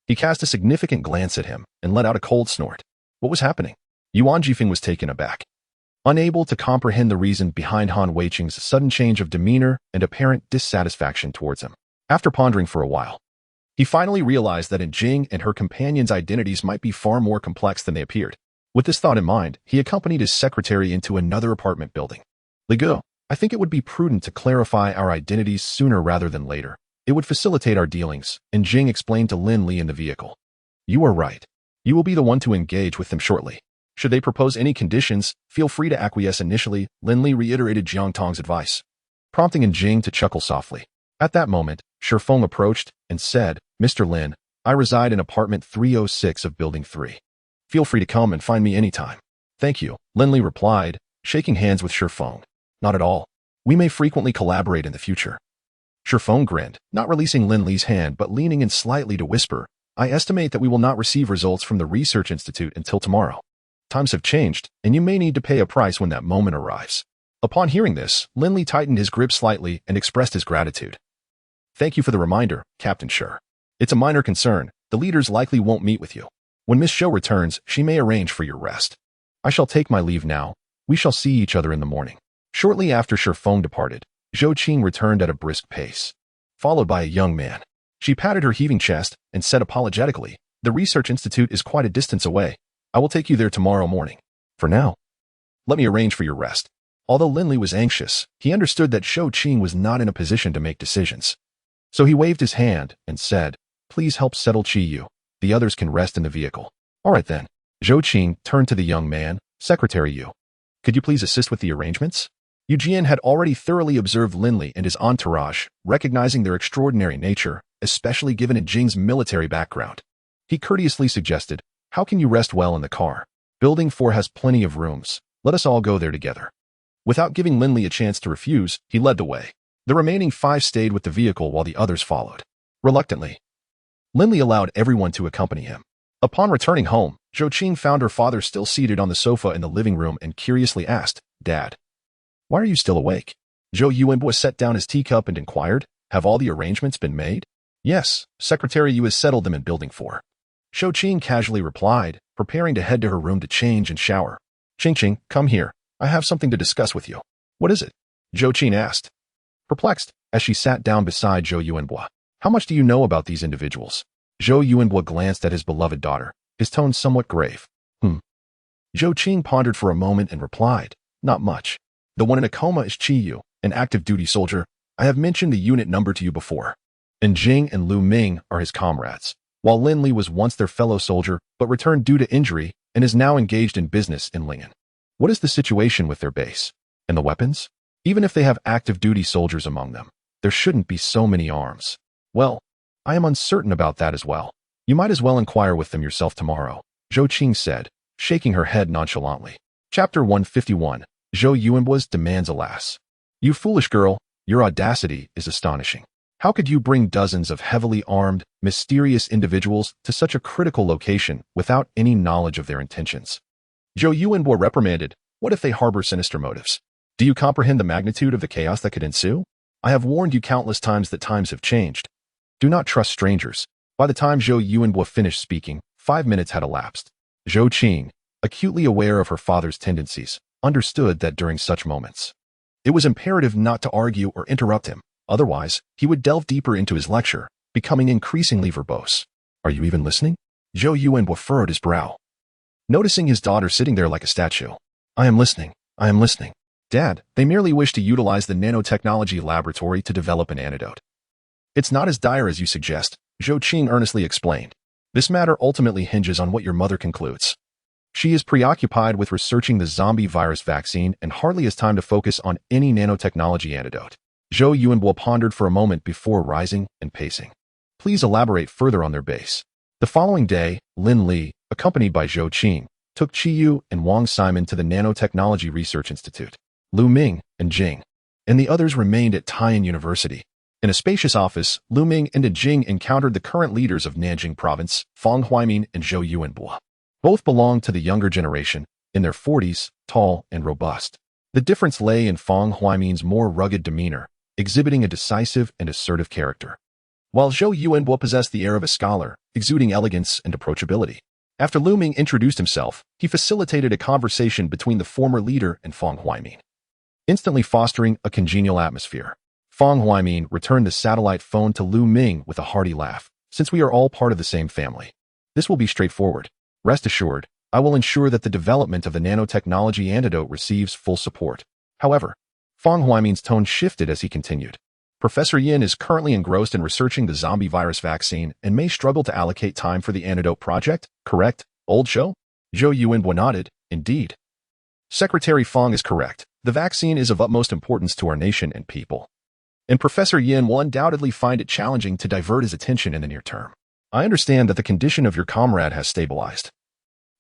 he cast a significant glance at him and let out a cold snort. What was happening? Yuan Jifeng was taken aback, unable to comprehend the reason behind Han Weiqing's sudden change of demeanor and apparent dissatisfaction towards him. After pondering for a while, he finally realized that Jing and her companion's identities might be far more complex than they appeared. With this thought in mind, he accompanied his secretary into another apartment building. Ligu, I think it would be prudent to clarify our identities sooner rather than later. It would facilitate our dealings, and Jing explained to Lin Li in the vehicle. You are right. You will be the one to engage with them shortly. Should they propose any conditions, feel free to acquiesce initially, Lin Li reiterated Jiang Tong's advice, prompting Jing to chuckle softly. At that moment, Shifeng approached and said, Mr. Lin, I reside in apartment 306 of building 3. Feel free to come and find me anytime. Thank you, Lin Li replied, shaking hands with Shifeng. Not at all. We may frequently collaborate in the future. Shifeng grinned, not releasing Lin Li's hand but leaning in slightly to whisper, I estimate that we will not receive results from the research institute until tomorrow. Times have changed, and you may need to pay a price when that moment arrives. Upon hearing this, Lin Li tightened his grip slightly and expressed his gratitude. Thank you for the reminder, Captain Sure. It's a minor concern. The leaders likely won't meet with you. When Miss Shou returns, she may arrange for your rest. I shall take my leave now. We shall see each other in the morning. Shortly after Shifeng departed, Zhou Qing returned at a brisk pace, followed by a young man. She patted her heaving chest and said apologetically, The research institute is quite a distance away. I will take you there tomorrow morning. For now, let me arrange for your rest. Although Lin Li was anxious, he understood that Zhou Qing was not in a position to make decisions. So he waved his hand and said, Please help settle Qi Yu. The others can rest in the vehicle. All right then. Zhou Qing turned to the young man, Secretary Yu. Could you please assist with the arrangements? Yu Jian had already thoroughly observed Lin Li and his entourage, recognizing their extraordinary nature, especially given Jing's military background. He courteously suggested, How can you rest well in the car? Building 4 has plenty of rooms. Let us all go there together. Without giving Lin Li a chance to refuse, he led the way. The remaining 5 stayed with the vehicle while the others followed. Reluctantly, Lin Li allowed everyone to accompany him. Upon returning home, Zhou Qing found her father still seated on the sofa in the living room and curiously asked, Dad, why are you still awake? Zhou Yuanbo set down his teacup and inquired, Have all the arrangements been made? Yes, Secretary Yu has settled them in Building 4. Zhou Qing casually replied, preparing to head to her room to change and shower. Qing, come here. I have something to discuss with you. What is it? Zhou Qing asked, perplexed, as she sat down beside Zhou Yuanbo. How much do you know about these individuals? Zhou Yuanbo glanced at his beloved daughter, his tone somewhat grave. Zhou Qing pondered for a moment and replied, Not much. The one in a coma is Qi Yu, an active duty soldier. I have mentioned the unit number to you before. And Jing and Lu Ming are his comrades, while Lin Li was once their fellow soldier but returned due to injury and is now engaged in business in Lingen. What is the situation with their base? And the weapons? Even if they have active duty soldiers among them, there shouldn't be so many arms. Well, I am uncertain about that as well. You might as well inquire with them yourself tomorrow, Zhou Qing said, shaking her head nonchalantly. Chapter 151. Zhou Yuanbo's demands. Alas, you foolish girl, your audacity is astonishing. How could you bring dozens of heavily armed, mysterious individuals to such a critical location without any knowledge of their intentions? Zhou Yuanbo reprimanded, What if they harbor sinister motives? Do you comprehend the magnitude of the chaos that could ensue? I have warned you countless times that times have changed. Do not trust strangers. By the time Zhou Yuanbo finished speaking, 5 minutes had elapsed. Zhou Qing, acutely aware of her father's tendencies, understood that during such moments, it was imperative not to argue or interrupt him. Otherwise, he would delve deeper into his lecture, becoming increasingly verbose. Are you even listening? Zhou Yuanbo furrowed his brow, noticing his daughter sitting there like a statue. I am listening. I am listening. Dad, they merely wish to utilize the nanotechnology laboratory to develop an antidote. It's not as dire as you suggest, Zhou Qing earnestly explained. This matter ultimately hinges on what your mother concludes. She is preoccupied with researching the zombie virus vaccine and hardly has time to focus on any nanotechnology antidote. Zhou Yuanbo pondered for a moment before rising and pacing. Please elaborate further on their base. The following day, Lin Li, accompanied by Zhou Qing, took Qi Yu and Wang Simon to the Nanotechnology Research Institute. Lu Ming and Jing and the others remained at Taiyan University. In a spacious office, Lu Ming and Jing encountered the current leaders of Nanjing Province, Fang Huaimin and Zhou Yuanbo. Both belonged to the younger generation, in their 40s, tall and robust. The difference lay in Fang Huaimin's more rugged demeanor, exhibiting a decisive and assertive character, while Zhou Yuanbo possessed the air of a scholar, exuding elegance and approachability. After Lu Ming introduced himself, he facilitated a conversation between the former leader and Fang Huaimin, instantly fostering a congenial atmosphere. Fang Huaimin returned the satellite phone to Lu Ming with a hearty laugh. Since we are all part of the same family, this will be straightforward. Rest assured, I will ensure that the development of the nanotechnology antidote receives full support. However, Fang Huaimin's tone shifted as he continued. Professor Yin is currently engrossed in researching the zombie virus vaccine and may struggle to allocate time for the antidote project, correct, old Zhou? Zhou Yuanbo nodded, indeed. Secretary Fang is correct. The vaccine is of utmost importance to our nation and people, and Professor Yin will undoubtedly find it challenging to divert his attention in the near term. I understand that the condition of your comrade has stabilized.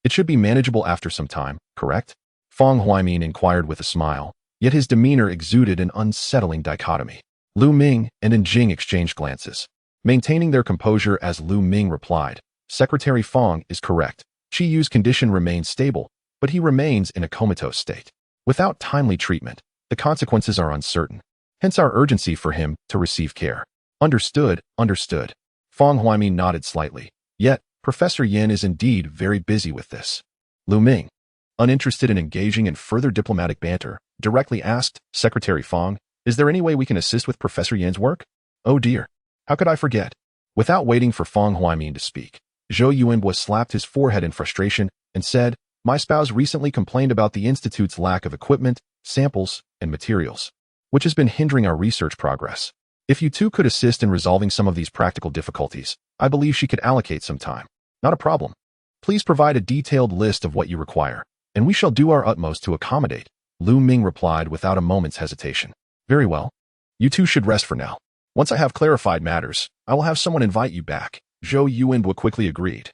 It should be manageable after some time, correct? Fang Huaimin inquired with a smile, yet his demeanor exuded an unsettling dichotomy. Lu Ming and Jing exchanged glances, maintaining their composure as Lu Ming replied, Secretary Fang is correct. Qi Yu's condition remains stable, but he remains in a comatose state. Without timely treatment, the consequences are uncertain. Hence our urgency for him to receive care. Understood, understood. Fang Huaimin nodded slightly. Yet, Professor Yin is indeed very busy with this. Lu Ming, uninterested in engaging in further diplomatic banter, directly asked, Secretary Fang, is there any way we can assist with Professor Yin's work? Oh dear, how could I forget? Without waiting for Fang Huaimin to speak, Zhou Yuanbo slapped his forehead in frustration and said, my spouse recently complained about the Institute's lack of equipment, samples, and materials, which has been hindering our research progress. If you two could assist in resolving some of these practical difficulties, I believe she could allocate some time. Not a problem. Please provide a detailed list of what you require, and we shall do our utmost to accommodate, Lu Ming replied without a moment's hesitation. Very well. You two should rest for now. Once I have clarified matters, I will have someone invite you back, Zhou Yuanbo quickly agreed,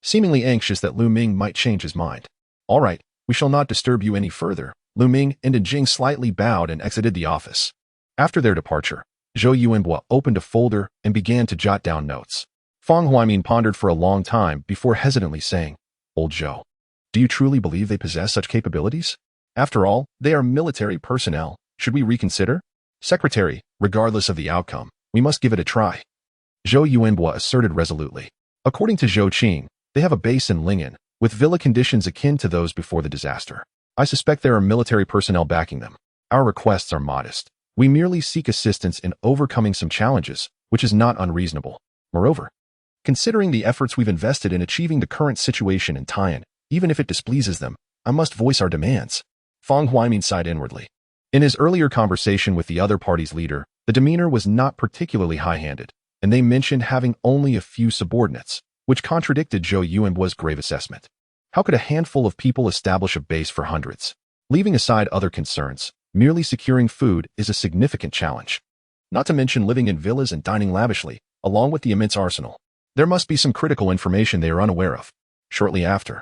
seemingly anxious that Lu Ming might change his mind. All right, we shall not disturb you any further. Lu Ming and Jing slightly bowed and exited the office. After their departure, Zhou Yuanbo opened a folder and began to jot down notes. Fang Huaimin pondered for a long time before hesitantly saying, Old Zhou, do you truly believe they possess such capabilities? After all, they are military personnel. Should we reconsider? Secretary, regardless of the outcome, we must give it a try, Zhou Yuanbo asserted resolutely. According to Zhou Qing, they have a base in Ling'an, with villa conditions akin to those before the disaster. I suspect there are military personnel backing them. Our requests are modest. We merely seek assistance in overcoming some challenges, which is not unreasonable. Moreover, considering the efforts we've invested in achieving the current situation in Taiyan, even if it displeases them, I must voice our demands. Fang Huaimin sighed inwardly. In his earlier conversation with the other party's leader, the demeanor was not particularly high-handed, and they mentioned having only a few subordinates, which contradicted Zhou Yuanbo's grave assessment. How could a handful of people establish a base for hundreds? Leaving aside other concerns, merely securing food is a significant challenge. Not to mention living in villas and dining lavishly, along with the immense arsenal. There must be some critical information they are unaware of. Shortly after,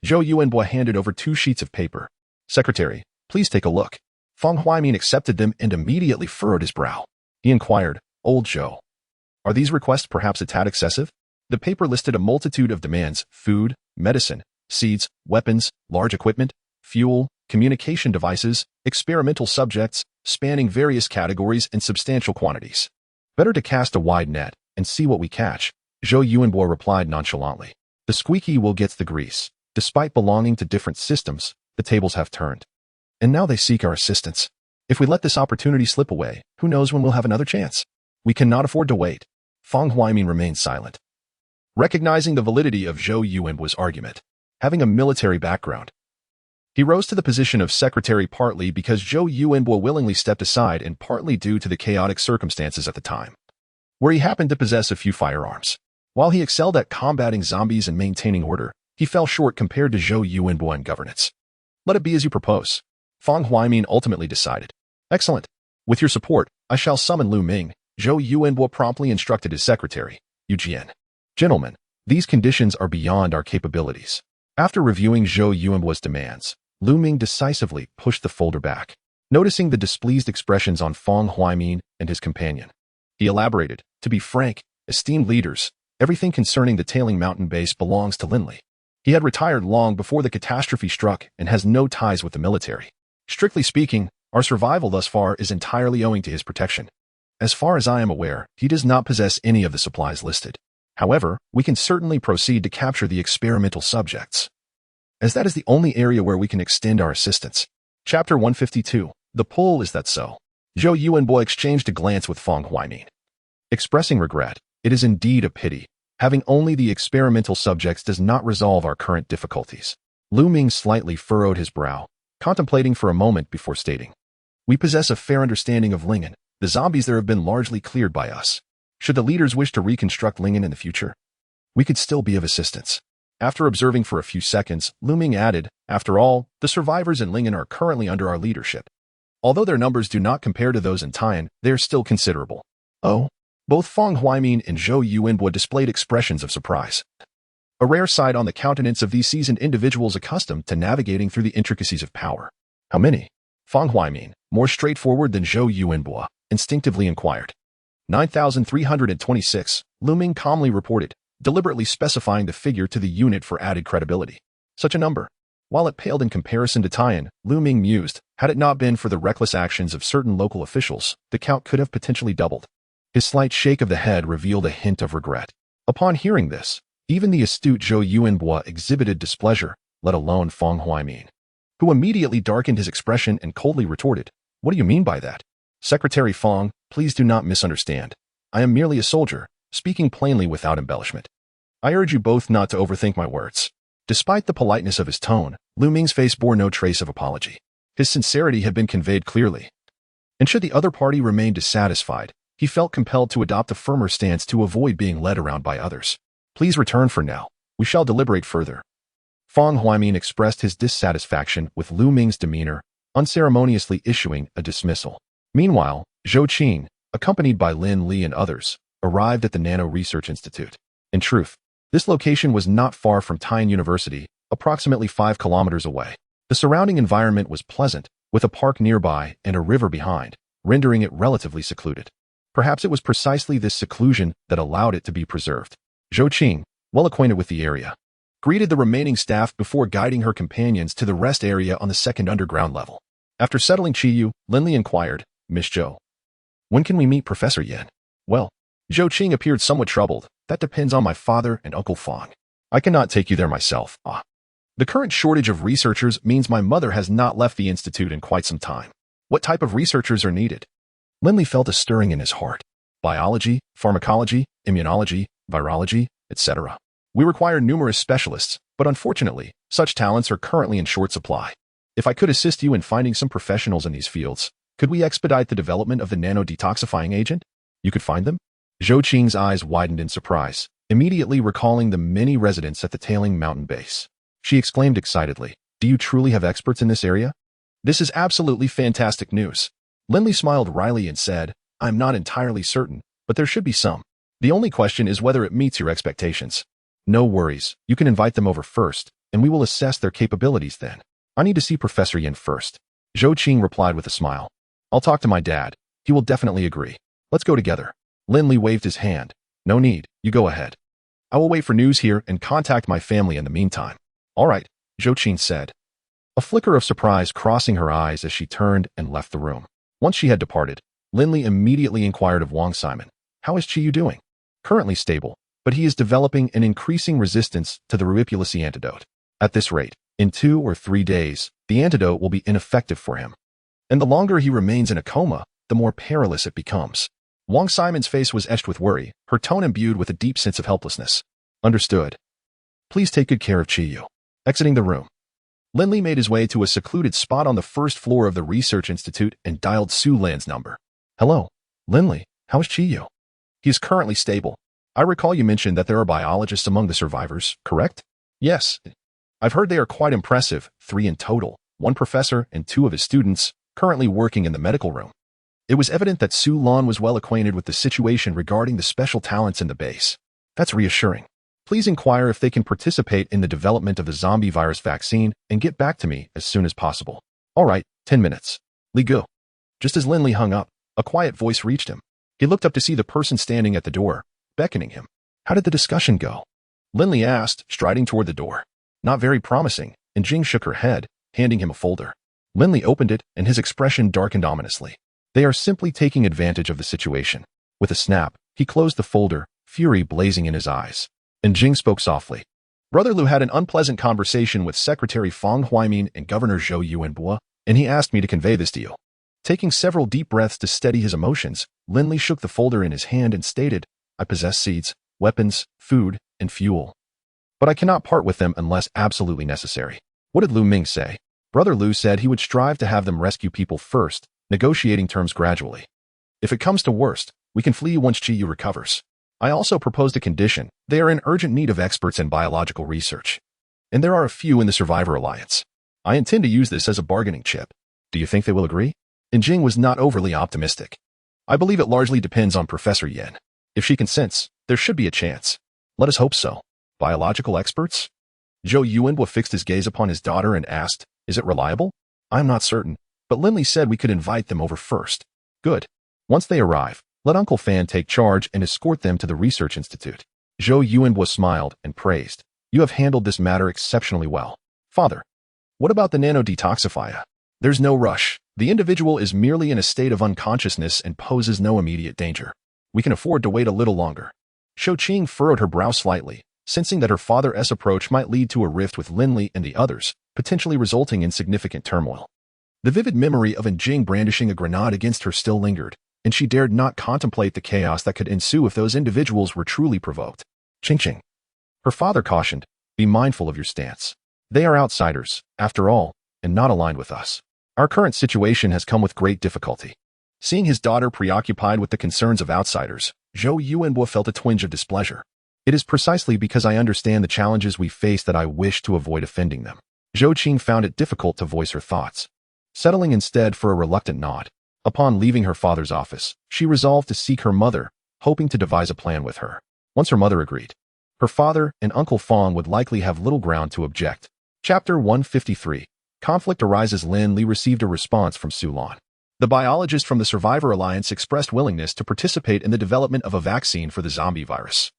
Zhou Yuanbo handed over 2 sheets of paper. Secretary, please take a look. Fang Huaimin accepted them and immediately furrowed his brow. He inquired, Old Zhou, are these requests perhaps a tad excessive? The paper listed a multitude of demands: food, medicine, seeds, weapons, large equipment, fuel, communication devices, experimental subjects, spanning various categories and substantial quantities. Better to cast a wide net and see what we catch, Zhou Yuanbo replied nonchalantly. The squeaky wheel gets the grease. Despite belonging to different systems, the tables have turned. And now they seek our assistance. If we let this opportunity slip away, who knows when we'll have another chance? We cannot afford to wait. Fang Huaimin remained silent, recognizing the validity of Zhou Yuanbo's argument. Having a military background, he rose to the position of secretary partly because Zhou Yuanbo willingly stepped aside and partly due to the chaotic circumstances at the time, where he happened to possess a few firearms. While he excelled at combating zombies and maintaining order, he fell short compared to Zhou Yuanbo in governance. Let it be as you propose, Fang Huaimin ultimately decided. Excellent. With your support, I shall summon Lu Ming, Zhou Yuanbo promptly instructed his secretary, Yu Jian. Gentlemen, these conditions are beyond our capabilities. After reviewing Zhou Yuanbo's demands, Lu Ming decisively pushed the folder back. Noticing the displeased expressions on Fong Huaimin and his companion, he elaborated, "To be frank, esteemed leaders, everything concerning the tailing mountain base belongs to Lin Li. He had retired long before the catastrophe struck and has no ties with the military. Strictly speaking, our survival thus far is entirely owing to his protection. As far as I am aware, he does not possess any of the supplies listed. However, we can certainly proceed to capture the experimental subjects, as that is the only area where we can extend our assistance." Chapter 152. The Pull. Is that so? Zhou Yuanbo exchanged a glance with Fong Huaimin, expressing regret. "It is indeed a pity. Having only the experimental subjects does not resolve our current difficulties." Lu Ming slightly furrowed his brow, contemplating for a moment before stating, "We possess a fair understanding of Lingen. The zombies there have been largely cleared by us. Should the leaders wish to reconstruct Lingen in the future, we could still be of assistance." After observing for a few seconds, Lu Ming added, "After all, the survivors in Lingen are currently under our leadership. Although their numbers do not compare to those in Taiyan, they are still considerable." "Oh?" Both Fong Huaimin and Zhou Yuanbo displayed expressions of surprise, a rare sight on the countenance of these seasoned individuals accustomed to navigating through the intricacies of power. "How many?" Fong Huaimin, more straightforward than Zhou Yuanbo, instinctively inquired. 9,326, Lu Ming calmly reported, deliberately specifying the figure to the unit for added credibility. Such a number. While it paled in comparison to Taiyan, Lu Ming mused, had it not been for the reckless actions of certain local officials, the count could have potentially doubled. His slight shake of the head revealed a hint of regret. Upon hearing this, even the astute Zhou Yuanbo exhibited displeasure, let alone Fong Huaimin, who immediately darkened his expression and coldly retorted, "What do you mean by that? Secretary Fong, please do not misunderstand. I am merely a soldier, speaking plainly without embellishment. I urge you both not to overthink my words." Despite the politeness of his tone, Lu Ming's face bore no trace of apology. His sincerity had been conveyed clearly, and should the other party remain dissatisfied, he felt compelled to adopt a firmer stance to avoid being led around by others. "Please return for now. We shall deliberate further." Fong Huaimin expressed his dissatisfaction with Lu Ming's demeanor, unceremoniously issuing a dismissal. Meanwhile, Zhou Qing, accompanied by Lin Li and others, arrived at the Nano Research Institute. In truth, this location was not far from Taiyan University, approximately 5 kilometers away. The surrounding environment was pleasant, with a park nearby and a river behind, rendering it relatively secluded. Perhaps it was precisely this seclusion that allowed it to be preserved. Zhou Qing, well acquainted with the area, greeted the remaining staff before guiding her companions to the rest area on the second underground level. After settling Qiyu, Lin Li inquired, "Miss Zhou, when can we meet Professor Yan?" "Well," Zhou Qing appeared somewhat troubled, "that depends on my father and Uncle Fong. I cannot take you there myself. The current shortage of researchers means my mother has not left the institute in quite some time." "What type of researchers are needed?" Lin Li felt a stirring in his heart. "Biology, pharmacology, immunology, virology, etc. We require numerous specialists, but unfortunately, such talents are currently in short supply. If I could assist you in finding some professionals in these fields, could we expedite the development of the nano-detoxifying agent? You could find them?" Zhou Qing's eyes widened in surprise, immediately recalling the many residents at the tailing mountain base. She exclaimed excitedly, "Do you truly have experts in this area?" "This is absolutely fantastic news." Lin Li smiled wryly and said, "I'm not entirely certain, but there should be some. The only question is whether it meets your expectations." "No worries, you can invite them over first, and we will assess their capabilities then. I need to see Professor Yan first." Zhou Qing replied with a smile. "I'll talk to my dad. He will definitely agree. Let's go together." Lin Li waved his hand. "No need, you go ahead. I will wait for news here and contact my family in the meantime." "All right," Zhou Qing said, a flicker of surprise crossing her eyes as she turned and left the room. Once she had departed, Lin Li immediately inquired of Wang Simon, "How is Qiyu doing?" "Currently stable, but he is developing an increasing resistance to the Ruipulacy antidote. At this rate, in 2 or 3 days, the antidote will be ineffective for him. And the longer he remains in a coma, the more perilous it becomes." Wang Simon's face was etched with worry, her tone imbued with a deep sense of helplessness. "Understood. Please take good care of Qiyu." Exiting the room, Lin Li made his way to a secluded spot on the first floor of the research institute and dialed Su Lan's number. "Hello, Lin Li, how is Qiyu?" "He is currently stable. I recall you mentioned that there are biologists among the survivors, correct?" "Yes. I've heard they are quite impressive, 3 in total, 1 professor and 2 of his students, currently working in the medical room." It was evident that Su Lan was well acquainted with the situation regarding the special talents in the base. "That's reassuring. Please inquire if they can participate in the development of the zombie virus vaccine and get back to me as soon as possible." "All right, 10 minutes." Li Gu. Just as Lin Li hung up, a quiet voice reached him. He looked up to see the person standing at the door, beckoning him. How did the discussion go? Lin Li asked, striding toward the door. Not very promising, and Jing shook her head, handing him a folder. Lin Li opened it, and his expression darkened ominously. They are simply taking advantage of the situation. With a snap, he closed the folder, fury blazing in his eyes. And Jing spoke softly. Brother Lu had an unpleasant conversation with Secretary Fang Huaimin and Governor Zhou Yuanbo, and he asked me to convey this to you. Taking several deep breaths to steady his emotions, Lin Li shook the folder in his hand and stated, I possess seeds, weapons, food, and fuel. But I cannot part with them unless absolutely necessary. What did Lu Ming say? Brother Lu said he would strive to have them rescue people first, negotiating terms gradually. If it comes to worst, we can flee once Chi Yu recovers. I also proposed a condition. They are in urgent need of experts in biological research. And there are a few in the Survivor Alliance. I intend to use this as a bargaining chip. Do you think they will agree? And Jing was not overly optimistic. I believe it largely depends on Professor Yen. If she consents, there should be a chance. Let us hope so. Biological experts? Zhou Yuanbo fixed his gaze upon his daughter and asked, is it reliable? I am not certain, but Lin Li said we could invite them over first. Good. Once they arrive, let Uncle Fan take charge and escort them to the research institute. Zhou Yuanbo smiled and praised. You have handled this matter exceptionally well. Father, what about the nano-detoxifier? There's no rush. The individual is merely in a state of unconsciousness and poses no immediate danger. We can afford to wait a little longer. Shou Qing furrowed her brow slightly, sensing that her father's approach might lead to a rift with Lin Li and the others, potentially resulting in significant turmoil. The vivid memory of Jing brandishing a grenade against her still lingered, and she dared not contemplate the chaos that could ensue if those individuals were truly provoked. Qing. Her father cautioned, be mindful of your stance. They are outsiders, after all, and not aligned with us. Our current situation has come with great difficulty. Seeing his daughter preoccupied with the concerns of outsiders, Zhou Yuanbo felt a twinge of displeasure. It is precisely because I understand the challenges we face that I wish to avoid offending them. Zhou Qing found it difficult to voice her thoughts, settling instead for a reluctant nod. Upon leaving her father's office, she resolved to seek her mother, hoping to devise a plan with her. Once her mother agreed, her father and Uncle Fang would likely have little ground to object. Chapter 153. Conflict arises. Lin Li received a response from Su Lan. The biologist from the Survivor Alliance expressed willingness to participate in the development of a vaccine for the zombie virus.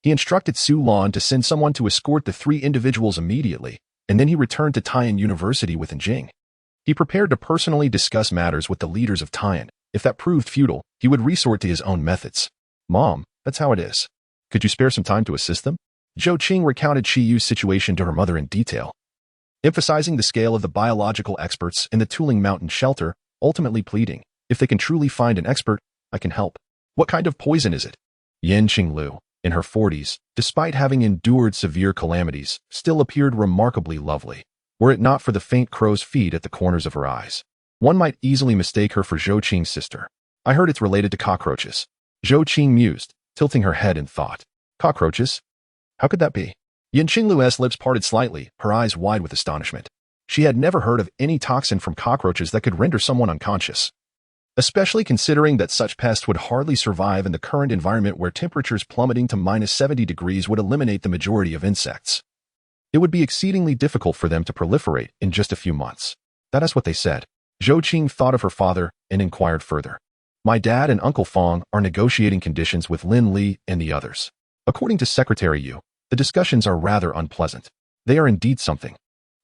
He instructed Su Lan to send someone to escort the 3 individuals immediately, and then he returned to Taiyan University with Jing. He prepared to personally discuss matters with the leaders of Taiyan. If that proved futile, he would resort to his own methods. Mom, that's how it is. Could you spare some time to assist them? Zhou Qing recounted Chi Yu's situation to her mother in detail, emphasizing the scale of the biological experts in the Tuling Mountain shelter, ultimately pleading, if they can truly find an expert, I can help. What kind of poison is it? Yan Qinglu, in her 40s, despite having endured severe calamities, still appeared remarkably lovely. Were it not for the faint crow's feet at the corners of her eyes, one might easily mistake her for Zhou Qing's sister. I heard it's related to cockroaches. Zhou Qing mused, tilting her head in thought. Cockroaches? How could that be? Yan Qinglu's lips parted slightly, her eyes wide with astonishment. She had never heard of any toxin from cockroaches that could render someone unconscious, especially considering that such pests would hardly survive in the current environment where temperatures plummeting to -70 degrees would eliminate the majority of insects. It would be exceedingly difficult for them to proliferate in just a few months. That is what they said. Zhou Qing thought of her father and inquired further. My dad and Uncle Fang are negotiating conditions with Lin Li and the others. According to Secretary Yu, the discussions are rather unpleasant. They are indeed something.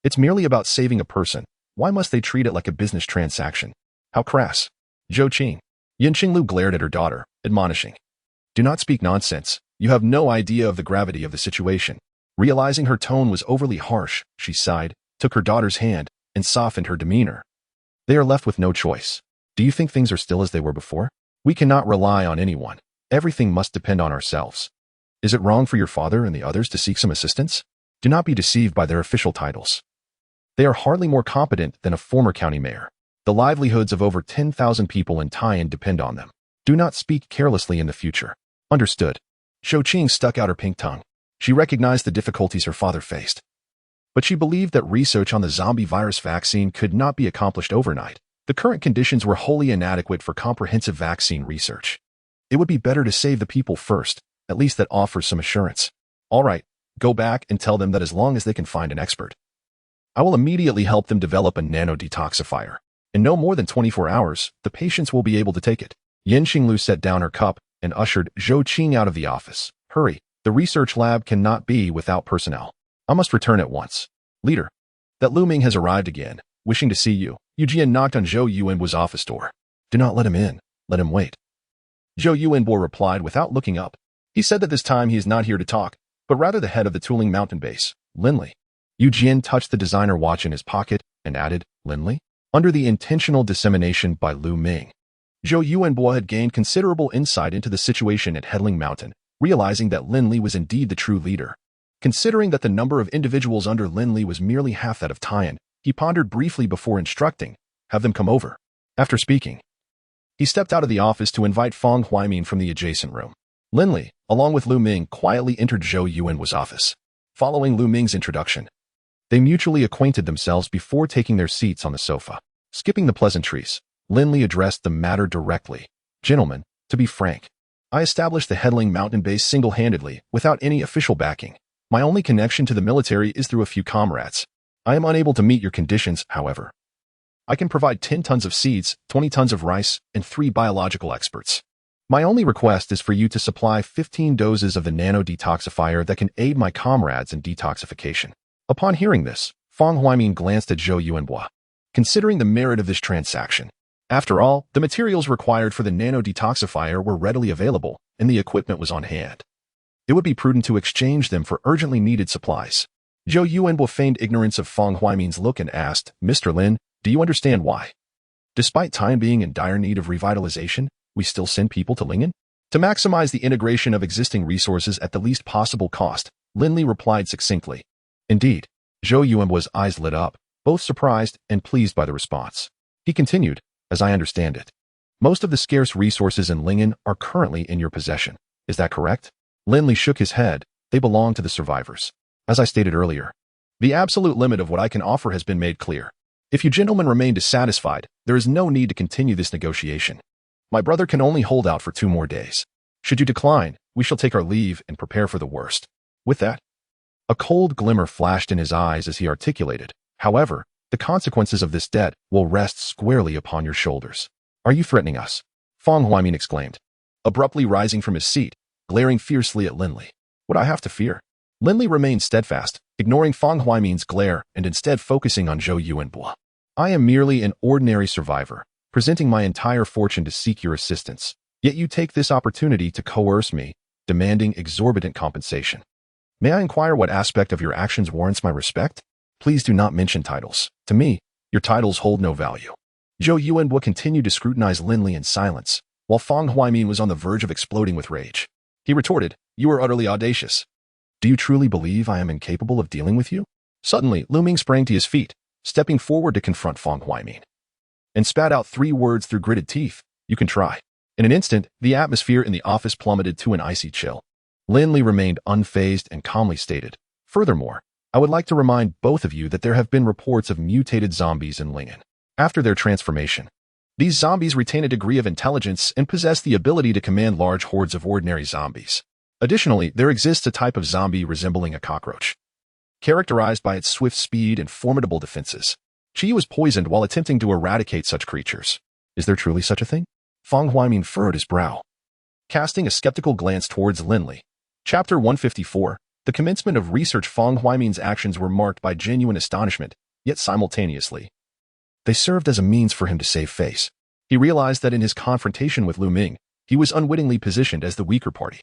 It's merely about saving a person. Why must they treat it like a business transaction? How crass. Zhou Qing. Yan Qinglu glared at her daughter, admonishing. Do not speak nonsense. You have no idea of the gravity of the situation. Realizing her tone was overly harsh, she sighed, took her daughter's hand, and softened her demeanor. They are left with no choice. Do you think things are still as they were before? We cannot rely on anyone. Everything must depend on ourselves. Is it wrong for your father and the others to seek some assistance? Do not be deceived by their official titles. They are hardly more competent than a former county mayor. The livelihoods of over 10,000 people in Taiyan depend on them. Do not speak carelessly in the future. Understood. Zhou Qing stuck out her pink tongue. She recognized the difficulties her father faced, but she believed that research on the zombie virus vaccine could not be accomplished overnight. The current conditions were wholly inadequate for comprehensive vaccine research. It would be better to save the people first, at least that offers some assurance. All right, go back and tell them that as long as they can find an expert, I will immediately help them develop a nano-detoxifier. In no more than 24 hours, the patients will be able to take it. Yin Xinglu set down her cup and ushered Zhou Qing out of the office. Hurry, the research lab cannot be without personnel. I must return at once. Leader, that Lu Ming has arrived again, wishing to see you. Yu Jian knocked on Zhou Yuanbo's office door. Do not let him in. Let him wait. Zhou Yuanbo replied without looking up. He said that this time he is not here to talk, but rather the head of the tooling mountain base, Lin Li. Yu Jian touched the designer watch in his pocket and added, Lin Li? Under the intentional dissemination by Lu Ming. Zhou Yuanbo had gained considerable insight into the situation at Headling Mountain, realizing that Lin Li was indeed the true leader. Considering that the number of individuals under Lin Li was merely half that of Tian, he pondered briefly before instructing, have them come over. After speaking, he stepped out of the office to invite Fang Huaimin from the adjacent room. Lin Li, along with Lu Ming, quietly entered Zhou Yuanbo's office. Following Lu Ming's introduction, they mutually acquainted themselves before taking their seats on the sofa. Skipping the pleasantries, Lin Li addressed the matter directly. Gentlemen, to be frank, I established the Headling Mountain base single-handedly, without any official backing. My only connection to the military is through a few comrades. I am unable to meet your conditions, however. I can provide 10 tons of seeds, 20 tons of rice, and 3 biological experts. My only request is for you to supply 15 doses of the nano-detoxifier that can aid my comrades in detoxification. Upon hearing this, Fang Huaimin glanced at Zhou Yuanbo. Considering the merit of this transaction, after all, the materials required for the nano-detoxifier were readily available, and the equipment was on hand. It would be prudent to exchange them for urgently needed supplies. Zhou Yuanbo feigned ignorance of Fang Huaimin's look and asked, Mr. Lin, do you understand why? Despite Time being in dire need of revitalization, we still send people to Lingen? To maximize the integration of existing resources at the least possible cost, Lin Li replied succinctly. Indeed. Zhou Yuanbo's eyes lit up, both surprised and pleased by the response. He continued, as I understand it, most of the scarce resources in Lingen are currently in your possession. Is that correct? Lin Li shook his head. They belong to the survivors. As I stated earlier, the absolute limit of what I can offer has been made clear. If you gentlemen remain dissatisfied, there is no need to continue this negotiation. My brother can only hold out for 2 more days. Should you decline, we shall take our leave and prepare for the worst. With that, a cold glimmer flashed in his eyes as he articulated, however, the consequences of this debt will rest squarely upon your shoulders. Are you threatening us? Fang Huaimin exclaimed, abruptly rising from his seat, glaring fiercely at Lin Li. What I have to fear? Lin Li remained steadfast, ignoring Fang Huaimin's glare and instead focusing on Zhou Yuanbo. I am merely an ordinary survivor, presenting my entire fortune to seek your assistance, yet you take this opportunity to coerce me, demanding exorbitant compensation. May I inquire what aspect of your actions warrants my respect? Please do not mention titles. To me, your titles hold no value. Zhou Yuanbo continued to scrutinize Lin Li in silence, while Fang Huaimin was on the verge of exploding with rage. He retorted, you are utterly audacious. Do you truly believe I am incapable of dealing with you? Suddenly, Lu Ming sprang to his feet, stepping forward to confront Fang Huaimin, and spat out 3 words through gritted teeth. You can try. In an instant, the atmosphere in the office plummeted to an icy chill. Lin Li remained unfazed and calmly stated, furthermore, I would like to remind both of you that there have been reports of mutated zombies in Lingen. After their transformation, these zombies retain a degree of intelligence and possess the ability to command large hordes of ordinary zombies. Additionally, there exists a type of zombie resembling a cockroach, characterized by its swift speed and formidable defenses. Qi was poisoned while attempting to eradicate such creatures. Is there truly such a thing? Fang Huaimin furrowed his brow, casting a skeptical glance towards Lin Li. Chapter 154. The commencement of research. Fang Huaimin's actions were marked by genuine astonishment, yet simultaneously, they served as a means for him to save face. He realized that in his confrontation with Lu Ming, he was unwittingly positioned as the weaker party.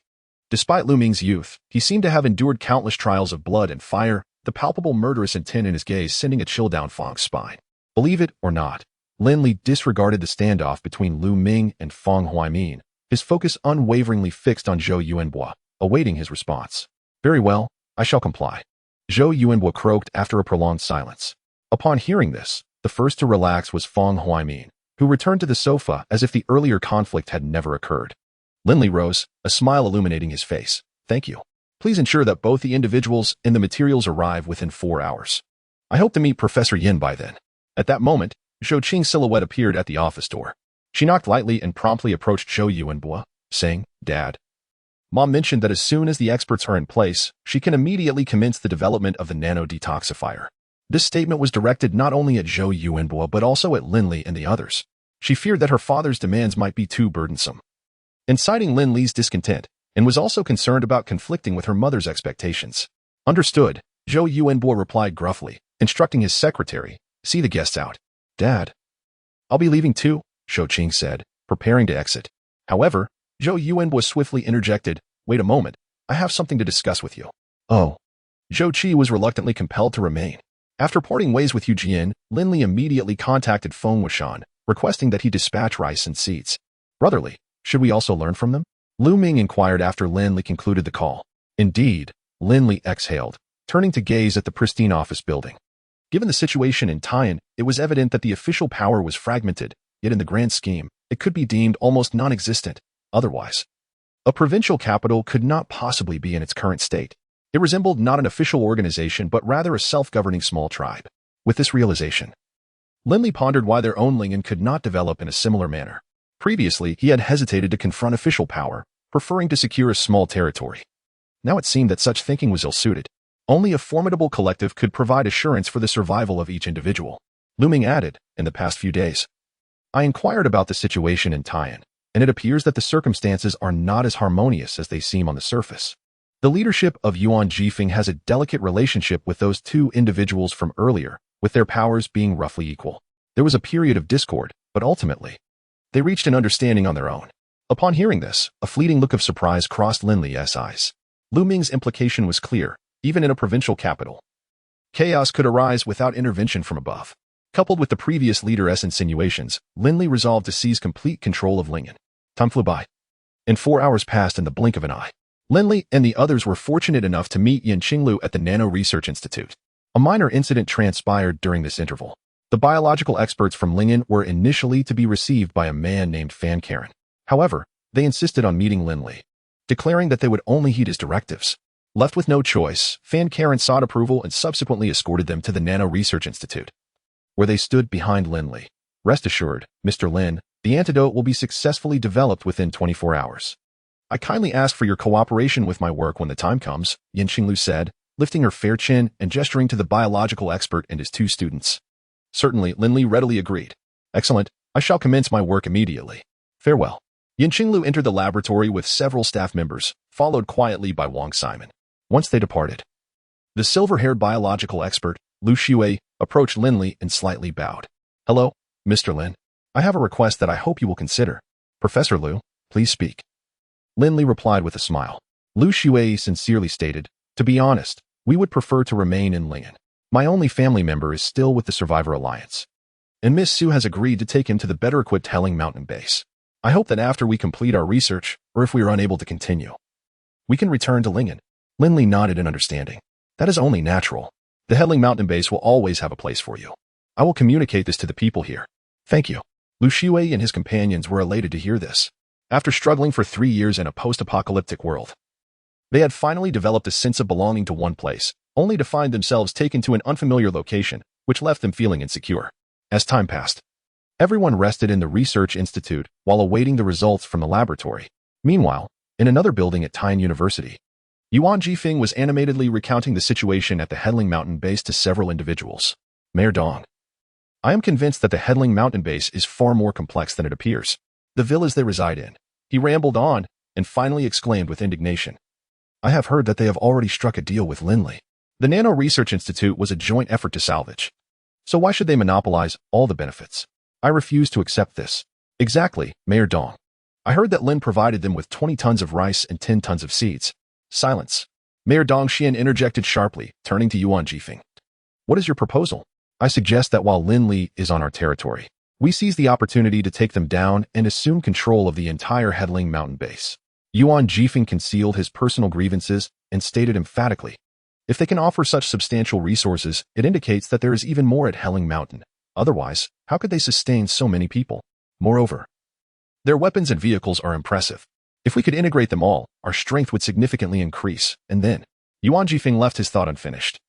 Despite Lu Ming's youth, he seemed to have endured countless trials of blood and fire, the palpable murderous intent in his gaze sending a chill down Fang's spine. Believe it or not, Lin Li disregarded the standoff between Lu Ming and Fang Huaimin, his focus unwaveringly fixed on Zhou Yuanbo, awaiting his response. Very well, I shall comply. Zhou Yuanbo croaked after a prolonged silence. Upon hearing this, the first to relax was Fang Huaimin, who returned to the sofa as if the earlier conflict had never occurred. Lin Li rose, a smile illuminating his face. Thank you. Please ensure that both the individuals and the materials arrive within 4 hours. I hope to meet Professor Yin by then. At that moment, Zhou Qing's silhouette appeared at the office door. She knocked lightly and promptly approached Zhou Yuanbo, saying, Dad, Mom mentioned that as soon as the experts are in place, she can immediately commence the development of the nano-detoxifier. This statement was directed not only at Zhou Yuanbo but also at Lin Li and the others. She feared that her father's demands might be too burdensome, inciting Lin Li's discontent, and was also concerned about conflicting with her mother's expectations. Understood, Zhou Yuanbo replied gruffly, instructing his secretary, "See the guests out." "Dad, I'll be leaving too," Shou Qing said, preparing to exit. However, Zhou Yuanbo swiftly interjected, "Wait a moment, I have something to discuss with you." "Oh." Zhou Qi was reluctantly compelled to remain. After parting ways with Yu Jian, Lin Li immediately contacted Feng Wuxian, requesting that he dispatch rice and seeds. "Brotherly, should we also learn from them?" Lu Ming inquired after Lin Li concluded the call. "Indeed," Lin Li exhaled, turning to gaze at the pristine office building. Given the situation in Taiyan, it was evident that the official power was fragmented, yet in the grand scheme, it could be deemed almost non-existent. Otherwise, a provincial capital could not possibly be in its current state. It resembled not an official organization but rather a self-governing small tribe. With this realization, Lin Li pondered why their own Lingen could not develop in a similar manner. Previously, he had hesitated to confront official power, preferring to secure a small territory. Now it seemed that such thinking was ill-suited. Only a formidable collective could provide assurance for the survival of each individual. Lu Ming added, "In the past few days, I inquired about the situation in Taiyan, and it appears that the circumstances are not as harmonious as they seem on the surface. The leadership of Yuan Jifeng has a delicate relationship with those two individuals from earlier, with their powers being roughly equal. There was a period of discord, but ultimately, they reached an understanding on their own." Upon hearing this, a fleeting look of surprise crossed Lin Li's eyes. Lu Ming's implication was clear. Even in a provincial capital, chaos could arise without intervention from above. Coupled with the previous leader's insinuations, Lin Li resolved to seize complete control of Lingen. Time flew by, and 4 hours passed in the blink of an eye. Lin Li and the others were fortunate enough to meet Yan Qinglu at the Nano Research Institute. A minor incident transpired during this interval. The biological experts from Lingen were initially to be received by a man named Fan Karen. However, they insisted on meeting Lin Li, declaring that they would only heed his directives. Left with no choice, Fan Karen sought approval and subsequently escorted them to the Nano Research Institute, where they stood behind Lin Li. "Rest assured, Mr. Lin, the antidote will be successfully developed within 24 hours. I kindly ask for your cooperation with my work when the time comes," Yan Qinglu said, lifting her fair chin and gesturing to the biological expert and his two students. "Certainly," Lin Li readily agreed. "Excellent, I shall commence my work immediately. Farewell." Yan Qinglu entered the laboratory with several staff members, followed quietly by Wang Simon. Once they departed, the silver-haired biological expert, Lu Xue, approached Lin Li and slightly bowed. "Hello, Mr. Lin. I have a request that I hope you will consider." "Professor Lu, please speak." Lin Li replied with a smile. Lu Xue sincerely stated, "To be honest, we would prefer to remain in Lingen. My only family member is still with the Survivor Alliance, and Miss Su has agreed to take him to the better-equipped Helling Mountain base. I hope that after we complete our research, or if we are unable to continue, we can return to Lingen." Lin Li nodded in understanding. "That is only natural. The Helling Mountain base will always have a place for you. I will communicate this to the people here." "Thank you." Lu Xue and his companions were elated to hear this. After struggling for 3 years in a post-apocalyptic world, they had finally developed a sense of belonging to one place, only to find themselves taken to an unfamiliar location, which left them feeling insecure. As time passed, everyone rested in the research institute while awaiting the results from the laboratory. Meanwhile, in another building at Taiyan University, Yuan Jifeng was animatedly recounting the situation at the Helling Mountain base to several individuals. "Mayor Dong, I am convinced that the Helling Mountain base is far more complex than it appears. The villas they reside in." He rambled on and finally exclaimed with indignation, "I have heard that they have already struck a deal with Lin Li. The Nano Research Institute was a joint effort to salvage. So why should they monopolize all the benefits? I refuse to accept this." "Exactly, Mayor Dong. I heard that Lin provided them with 20 tons of rice and 10 tons of seeds." Silence. Mayor Dong Xian interjected sharply, turning to Yuan Jifeng. "What is your proposal?" "I suggest that while Lin Li is on our territory, we seize the opportunity to take them down and assume control of the entire Helling Mountain base." Yuan Jifeng concealed his personal grievances and stated emphatically, "If they can offer such substantial resources, it indicates that there is even more at Helling Mountain. Otherwise, how could they sustain so many people? Moreover, their weapons and vehicles are impressive. If we could integrate them all, our strength would significantly increase, and then..." Yuan Jifeng left his thought unfinished.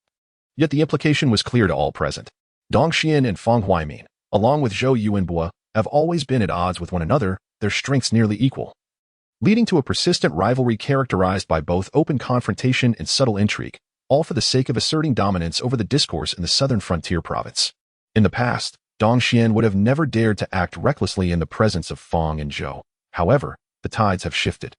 Yet the implication was clear to all present. Dong Xian and Feng Huaimin, along with Zhou Yuanbo, have always been at odds with one another, their strengths nearly equal, leading to a persistent rivalry characterized by both open confrontation and subtle intrigue. all for the sake of asserting dominance over the discourse in the southern frontier province. In the past, Dong Xian would have never dared to act recklessly in the presence of Fang and Zhou. However, the tides have shifted,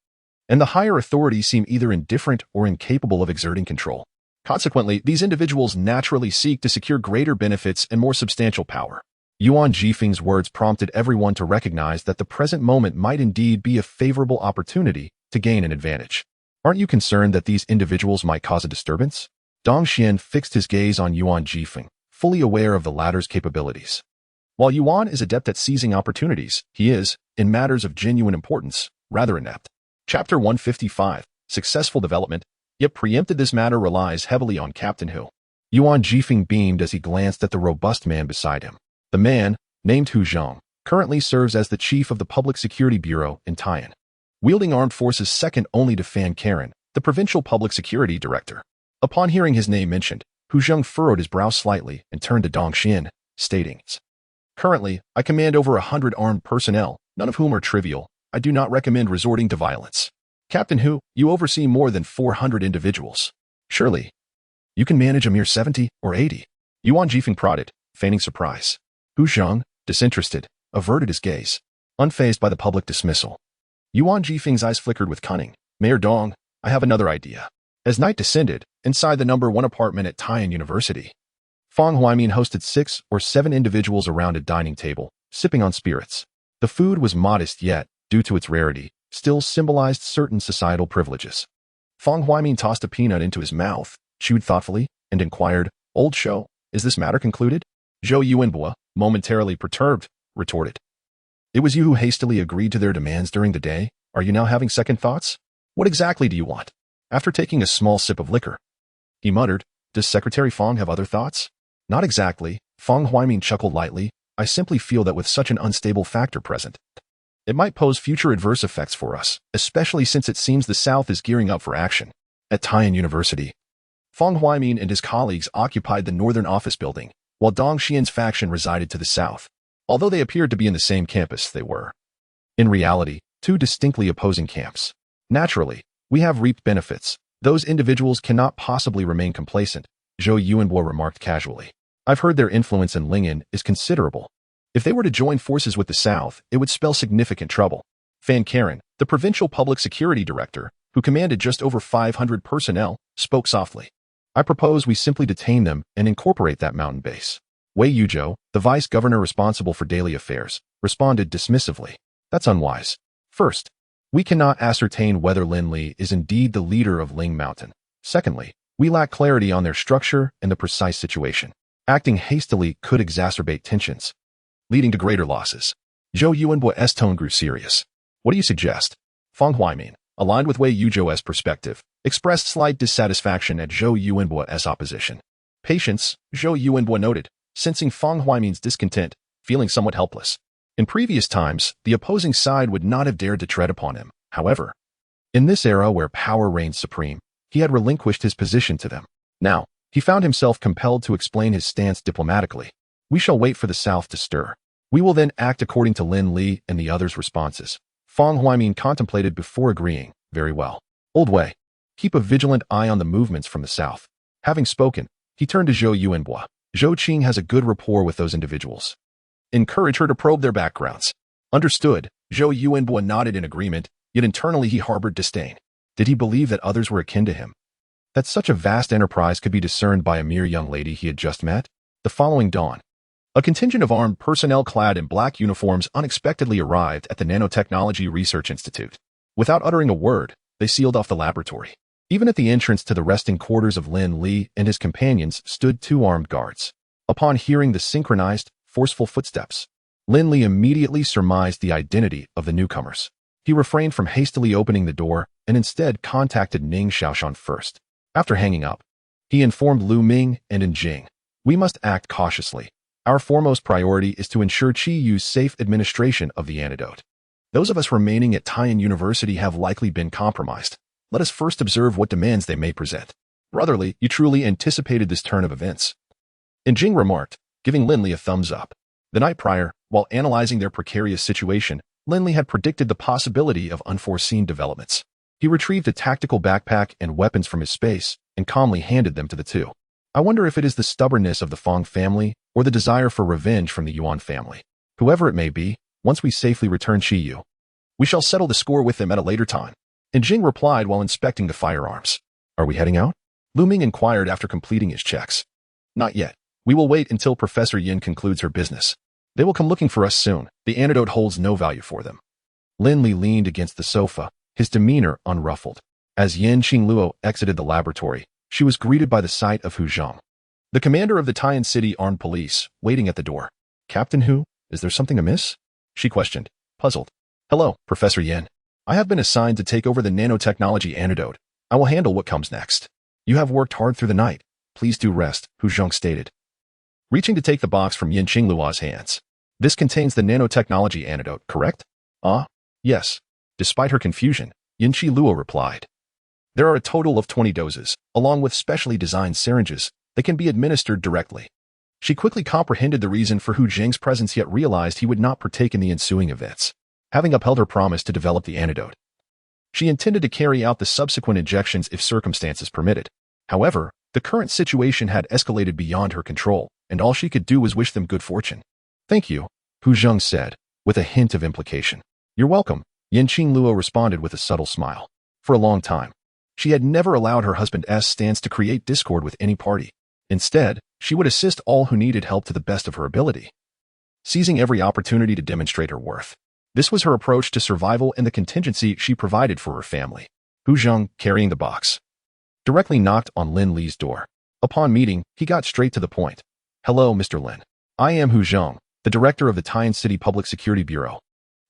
and the higher authorities seem either indifferent or incapable of exerting control. Consequently, these individuals naturally seek to secure greater benefits and more substantial power. Yuan Jifeng's words prompted everyone to recognize that the present moment might indeed be a favorable opportunity to gain an advantage. Aren't you concerned that these individuals might cause a disturbance? Dong Xian fixed his gaze on Yuan Jifeng, fully aware of the latter's capabilities. While Yuan is adept at seizing opportunities, he is, in matters of genuine importance, rather inept. Chapter 155, Successful Development, yet preempted this matter relies heavily on Captain Hu. Yuan Jifeng beamed as he glanced at the robust man beside him. The man, named Hu Zhang, currently serves as the chief of the Public Security Bureau in Taiyan, wielding armed forces second only to Fan Karen, the provincial public security director. Upon hearing his name mentioned, Hu Zhang furrowed his brow slightly and turned to Dong Xian, stating, "Currently, I command over 100 armed personnel, none of whom are trivial. I do not recommend resorting to violence. Captain Hu, you oversee more than 400 individuals. Surely, you can manage a mere 70 or 80. Yuan Jifeng prodded, feigning surprise. Hu Zhang, disinterested, averted his gaze, unfazed by the public dismissal. Yuan Jifeng's eyes flickered with cunning. Mayor Dong, I have another idea. As night descended, inside the number 1 apartment at Taiyan University, Fang Huaimin hosted 6 or 7 individuals around a dining table, sipping on spirits. The food was modest yet, due to its rarity, still symbolized certain societal privileges. Fang Huaimin tossed a peanut into his mouth, chewed thoughtfully, and inquired, Old Shou, is this matter concluded? Zhou Yuanbo, momentarily perturbed, retorted. It was you who hastily agreed to their demands during the day. Are you now having second thoughts? What exactly do you want? After taking a small sip of liquor, he muttered, Does Secretary Fang have other thoughts? Not exactly, Fang Huaimin chuckled lightly. I simply feel that with such an unstable factor present, it might pose future adverse effects for us, especially since it seems the South is gearing up for action. At Taiyan University, Fang Huaimin and his colleagues occupied the northern office building, while Dong Xian's faction resided to the south. Although they appeared to be in the same campus, they were, in reality, 2 distinctly opposing camps. Naturally, we have reaped benefits. Those individuals cannot possibly remain complacent, Zhou Yuanbo remarked casually. I've heard their influence in Lingyan is considerable. If they were to join forces with the South, it would spell significant trouble. Fan Karen, the provincial public security director, who commanded just over 500 personnel, spoke softly. I propose we simply detain them and incorporate that mountain base. Wei Yuzhou, the vice governor responsible for daily affairs, responded dismissively. That's unwise. First, we cannot ascertain whether Lin Li is indeed the leader of Ling Mountain. Secondly, we lack clarity on their structure and the precise situation. Acting hastily could exacerbate tensions, leading to greater losses. Zhou Yuanbo's tone grew serious. What do you suggest? Fang Huaimin, aligned with Wei Yuzhou's perspective, expressed slight dissatisfaction at Zhou Yuanbo's opposition. Patience, Zhou Yuanbo noted, sensing Fang Huaimin's discontent, feeling somewhat helpless. In previous times, the opposing side would not have dared to tread upon him. However, in this era where power reigned supreme, he had relinquished his position to them. Now, he found himself compelled to explain his stance diplomatically. We shall wait for the South to stir. We will then act according to Lin Li and the others' responses. Fang Huaimin contemplated before agreeing. Very well. Old Wei, keep a vigilant eye on the movements from the South. Having spoken, he turned to Zhou Yuanbo. Zhou Qing has a good rapport with those individuals. Encourage her to probe their backgrounds. Understood. Zhou Yuanbo nodded in agreement, yet internally he harbored disdain. Did he believe that others were akin to him? That such a vast enterprise could be discerned by a mere young lady he had just met? The following dawn, a contingent of armed personnel clad in black uniforms unexpectedly arrived at the Nanotechnology Research Institute. Without uttering a word, they sealed off the laboratory. Even at the entrance to the resting quarters of Lin Li and his companions stood 2 armed guards. Upon hearing the synchronized, forceful footsteps, Lin Li immediately surmised the identity of the newcomers. He refrained from hastily opening the door and instead contacted Ning Xiaoshan first. After hanging up, he informed Lu Ming and Yin Jing. We must act cautiously. Our foremost priority is to ensure Qi Yu's safe administration of the antidote. Those of us remaining at Taiyan University have likely been compromised. Let us first observe what demands they may present. Brotherly, you truly anticipated this turn of events. Yin Jing remarked, giving Lin Li a thumbs up. The night prior, while analyzing their precarious situation, Lin Li had predicted the possibility of unforeseen developments. He retrieved a tactical backpack and weapons from his space and calmly handed them to the two. I wonder if it is the stubbornness of the Fong family or the desire for revenge from the Yuan family. Whoever it may be, once we safely return Qiyu, we shall settle the score with them at a later time. And Jing replied while inspecting the firearms. Are we heading out? Lu Ming inquired after completing his checks. Not yet. We will wait until Professor Yin concludes her business. They will come looking for us soon. The antidote holds no value for them. Lin Li leaned against the sofa, his demeanor unruffled. As Yin Qingluo exited the laboratory, she was greeted by the sight of Hu Zhang, the commander of the Tian City Armed Police, waiting at the door. Captain Hu, is there something amiss? She questioned, puzzled. Hello, Professor Yin. I have been assigned to take over the nanotechnology antidote. I will handle what comes next. You have worked hard through the night. Please do rest, Hu Zhang stated, reaching to take the box from Yin Qingluo's hands. This contains the nanotechnology antidote, correct? Yes. Despite her confusion, Yin Qingluo replied. There are a total of 20 doses, along with specially designed syringes that can be administered directly. She quickly comprehended the reason for Hu Zhang's presence yet realized he would not partake in the ensuing events, having upheld her promise to develop the antidote. She intended to carry out the subsequent injections if circumstances permitted. However, the current situation had escalated beyond her control, and all she could do was wish them good fortune. Thank you, Hu Zhang said, with a hint of implication. You're welcome, Yin Qingluo responded with a subtle smile. For a long time, she had never allowed her husband's stance to create discord with any party. Instead, she would assist all who needed help to the best of her ability, seizing every opportunity to demonstrate her worth. This was her approach to survival and the contingency she provided for her family. Hu Zhang, carrying the box, directly knocked on Lin Li's door. Upon meeting, he got straight to the point. Hello, Mr. Lin. I am Hu Zhang, the director of the Tian City Public Security Bureau,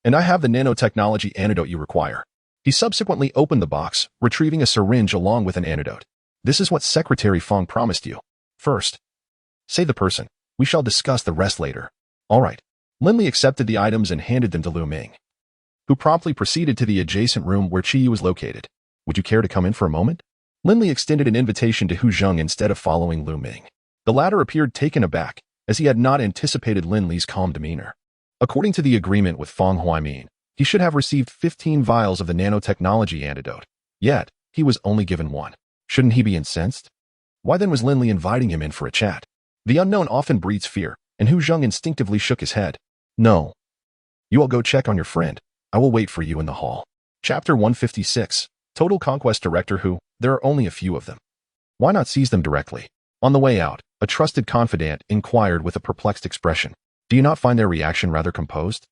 and I have the nanotechnology antidote you require. He subsequently opened the box, retrieving a syringe along with an antidote. This is what Secretary Fong promised you. First, say the person. We shall discuss the rest later. All right. Lin Li accepted the items and handed them to Lu Ming, who promptly proceeded to the adjacent room where Qiyu was located. Would you care to come in for a moment? Lin Li extended an invitation to Hu Zhang instead of following Lu Ming. The latter appeared taken aback, as he had not anticipated Lin Li's calm demeanor. According to the agreement with Fong Huaimin, he should have received 15 vials of the nanotechnology antidote. Yet, he was only given one. Shouldn't he be incensed? Why then was Lin Li inviting him in for a chat? The unknown often breeds fear, and Hu Zhang instinctively shook his head. No. You all go check on your friend. I will wait for you in the hall. Chapter 156. Total Conquest Director Hu. There are only a few of them. Why not seize them directly? On the way out, a trusted confidant inquired with a perplexed expression. Do you not find their reaction rather composed?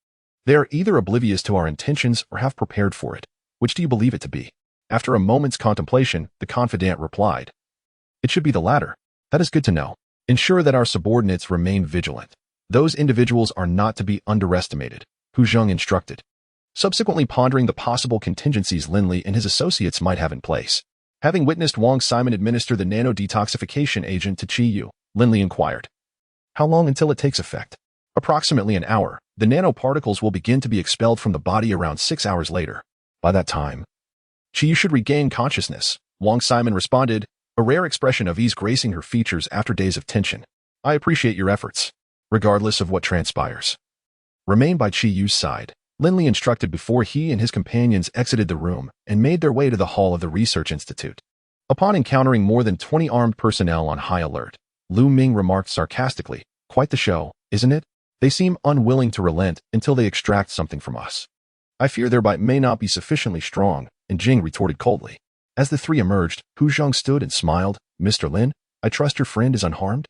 They are either oblivious to our intentions or have prepared for it. Which do you believe it to be? After a moment's contemplation, the confidant replied. It should be the latter. That is good to know. Ensure that our subordinates remain vigilant. Those individuals are not to be underestimated, Hu Zhang instructed, subsequently pondering the possible contingencies Lin Li and his associates might have in place. Having witnessed Wang Simon administer the nano-detoxification agent to Qiyu, Lin Li inquired. How long until it takes effect? Approximately an hour. The nanoparticles will begin to be expelled from the body around 6 hours later. By that time, Qiyu should regain consciousness, Wang Simon responded, a rare expression of ease gracing her features after days of tension. I appreciate your efforts, regardless of what transpires. Remain by Qiyu's side, Lin Li instructed before he and his companions exited the room and made their way to the hall of the Research Institute. Upon encountering more than 20 armed personnel on high alert, Lu Ming remarked sarcastically, quite the show, isn't it? They seem unwilling to relent until they extract something from us. I fear their bite may not be sufficiently strong, and Jing retorted coldly. As the three emerged, Hu Zhang stood and smiled. Mr. Lin, I trust your friend is unharmed?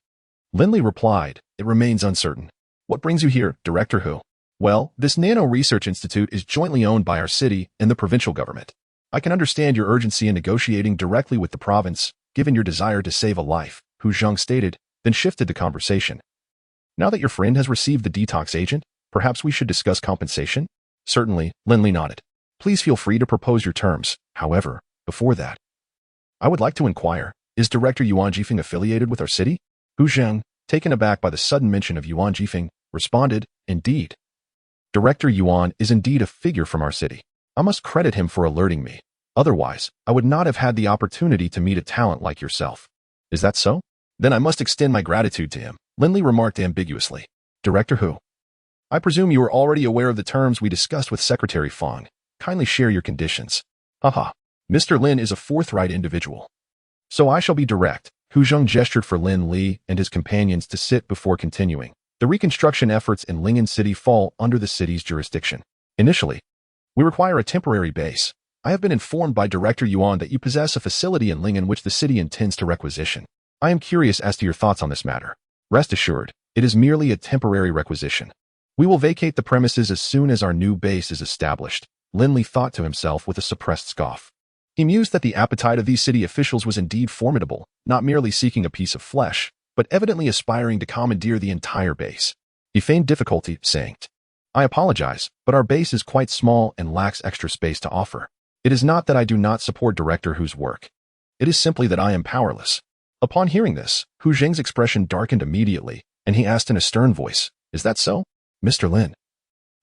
Lin Li replied, it remains uncertain. What brings you here, Director Hu? Well, this Nano Research Institute is jointly owned by our city and the provincial government. I can understand your urgency in negotiating directly with the province, given your desire to save a life, Hu Zhang stated, then shifted the conversation. Now that your friend has received the detox agent, perhaps we should discuss compensation? Certainly, Lin Li nodded. Please feel free to propose your terms. However, before that, I would like to inquire, is Director Yuan Jifeng affiliated with our city? Hu Zhang, taken aback by the sudden mention of Yuan Jifeng, responded, indeed. Director Yuan is indeed a figure from our city. I must credit him for alerting me. Otherwise, I would not have had the opportunity to meet a talent like yourself. Is that so? Then I must extend my gratitude to him, Lin Li remarked ambiguously. Director Hu, I presume you are already aware of the terms we discussed with Secretary Fong. Kindly share your conditions. Haha. Mr. Lin is a forthright individual. So I shall be direct. Hu Zheng gestured for Lin Li and his companions to sit before continuing. The reconstruction efforts in Lingen City fall under the city's jurisdiction. Initially, we require a temporary base. I have been informed by Director Yuan that you possess a facility in Lingen which the city intends to requisition. I am curious as to your thoughts on this matter. Rest assured, it is merely a temporary requisition. We will vacate the premises as soon as our new base is established. Lin Li thought to himself with a suppressed scoff. He mused that the appetite of these city officials was indeed formidable, not merely seeking a piece of flesh, but evidently aspiring to commandeer the entire base. He feigned difficulty, saying, I apologize, but our base is quite small and lacks extra space to offer. It is not that I do not support Director Hu's work. It is simply that I am powerless. Upon hearing this, Hu Zheng's expression darkened immediately, and he asked in a stern voice, Is that so? Mr. Lin,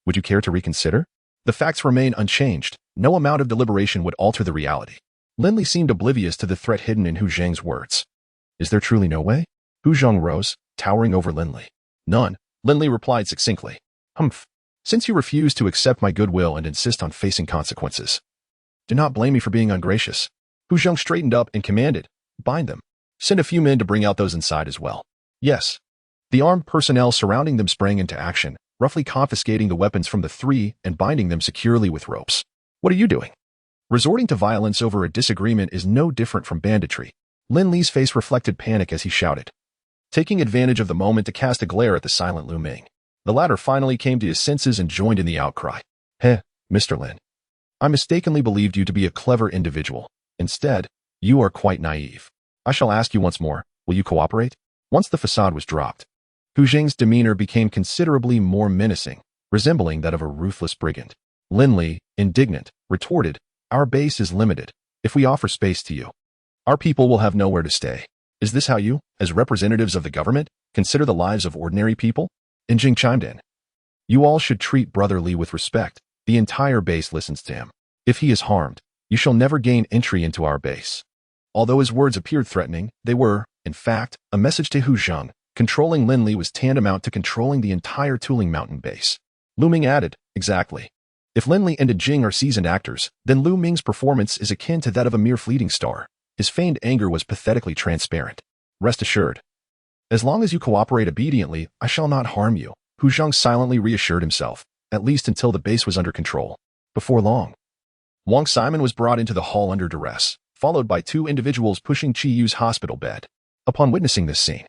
would you care to reconsider? The facts remain unchanged. No amount of deliberation would alter the reality. Lin Li seemed oblivious to the threat hidden in Hu Zheng's words. Is there truly no way? Hu Zheng rose, towering over Lin Li. None, Lin Li replied succinctly. Humph. Since you refuse to accept my goodwill and insist on facing consequences, do not blame me for being ungracious. Hu Zheng straightened up and commanded, Bind them. Send a few men to bring out those inside as well. Yes. The armed personnel surrounding them sprang into action, roughly confiscating the weapons from the three and binding them securely with ropes. What are you doing? Resorting to violence over a disagreement is no different from banditry. Lin Li's face reflected panic as he shouted, taking advantage of the moment to cast a glare at the silent Lu Ming. The latter finally came to his senses and joined in the outcry. Mr. Lin. I mistakenly believed you to be a clever individual. Instead, you are quite naive. I shall ask you once more, will you cooperate? Once the facade was dropped, Hu Zheng's demeanor became considerably more menacing, resembling that of a ruthless brigand. Lin Li, indignant, retorted, Our base is limited. If we offer space to you, our people will have nowhere to stay. Is this how you, as representatives of the government, consider the lives of ordinary people? Jing chimed in. You all should treat Brother Li with respect. The entire base listens to him. If he is harmed, you shall never gain entry into our base. Although his words appeared threatening, they were, in fact, a message to Hu Zheng. Controlling Lin Li was tantamount to controlling the entire Tuling Mountain base. Lu Ming added, Exactly. If Lin Li and Jing are seasoned actors, then Lu Ming's performance is akin to that of a mere fleeting star. His feigned anger was pathetically transparent. Rest assured. As long as you cooperate obediently, I shall not harm you. Hu Zheng silently reassured himself, at least until the base was under control. Before long, Wang Simon was brought into the hall under duress, followed by two individuals pushing Chi Yu's hospital bed. Upon witnessing this scene,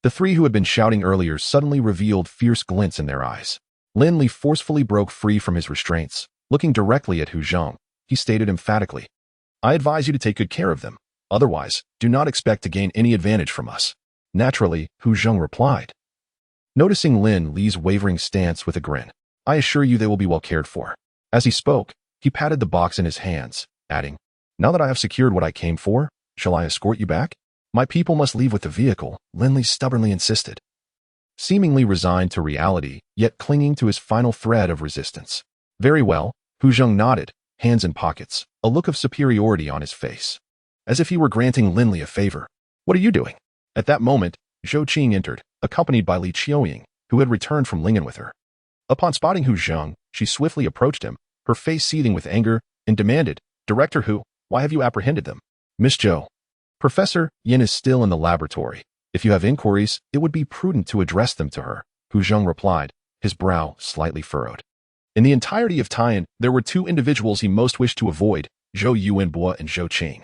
the three who had been shouting earlier suddenly revealed fierce glints in their eyes. Lin Li forcefully broke free from his restraints. Looking directly at Hu Zheng, he stated emphatically, I advise you to take good care of them. Otherwise, do not expect to gain any advantage from us. Naturally, Hu Zheng replied, noticing Lin Li's wavering stance with a grin. I assure you they will be well cared for. As he spoke, he patted the box in his hands, adding, Now that I have secured what I came for, shall I escort you back? My people must leave with the vehicle, Lin Li stubbornly insisted. Seemingly resigned to reality, yet clinging to his final thread of resistance. Very well, Hu Zheng nodded, hands in pockets, a look of superiority on his face, as if he were granting Lin Li a favor. What are you doing? At that moment, Zhou Qing entered, accompanied by Li Qiuying, who had returned from Lingen with her. Upon spotting Hu Zheng, she swiftly approached him, her face seething with anger, and demanded, Director Hu, why have you apprehended them? Miss Zhou. Professor Yin is still in the laboratory. If you have inquiries, it would be prudent to address them to her, Hu Zheng replied, his brow slightly furrowed. In the entirety of Taiyan, there were two individuals he most wished to avoid, Zhou Yuanbo and Zhou Qing.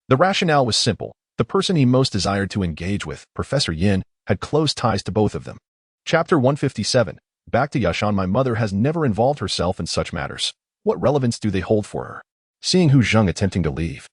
The rationale was simple. The person he most desired to engage with, Professor Yin, had close ties to both of them. Chapter 157. Back to Yashan. My mother has never involved herself in such matters. What relevance do they hold for her? Seeing Hu Zheng attempting to leave,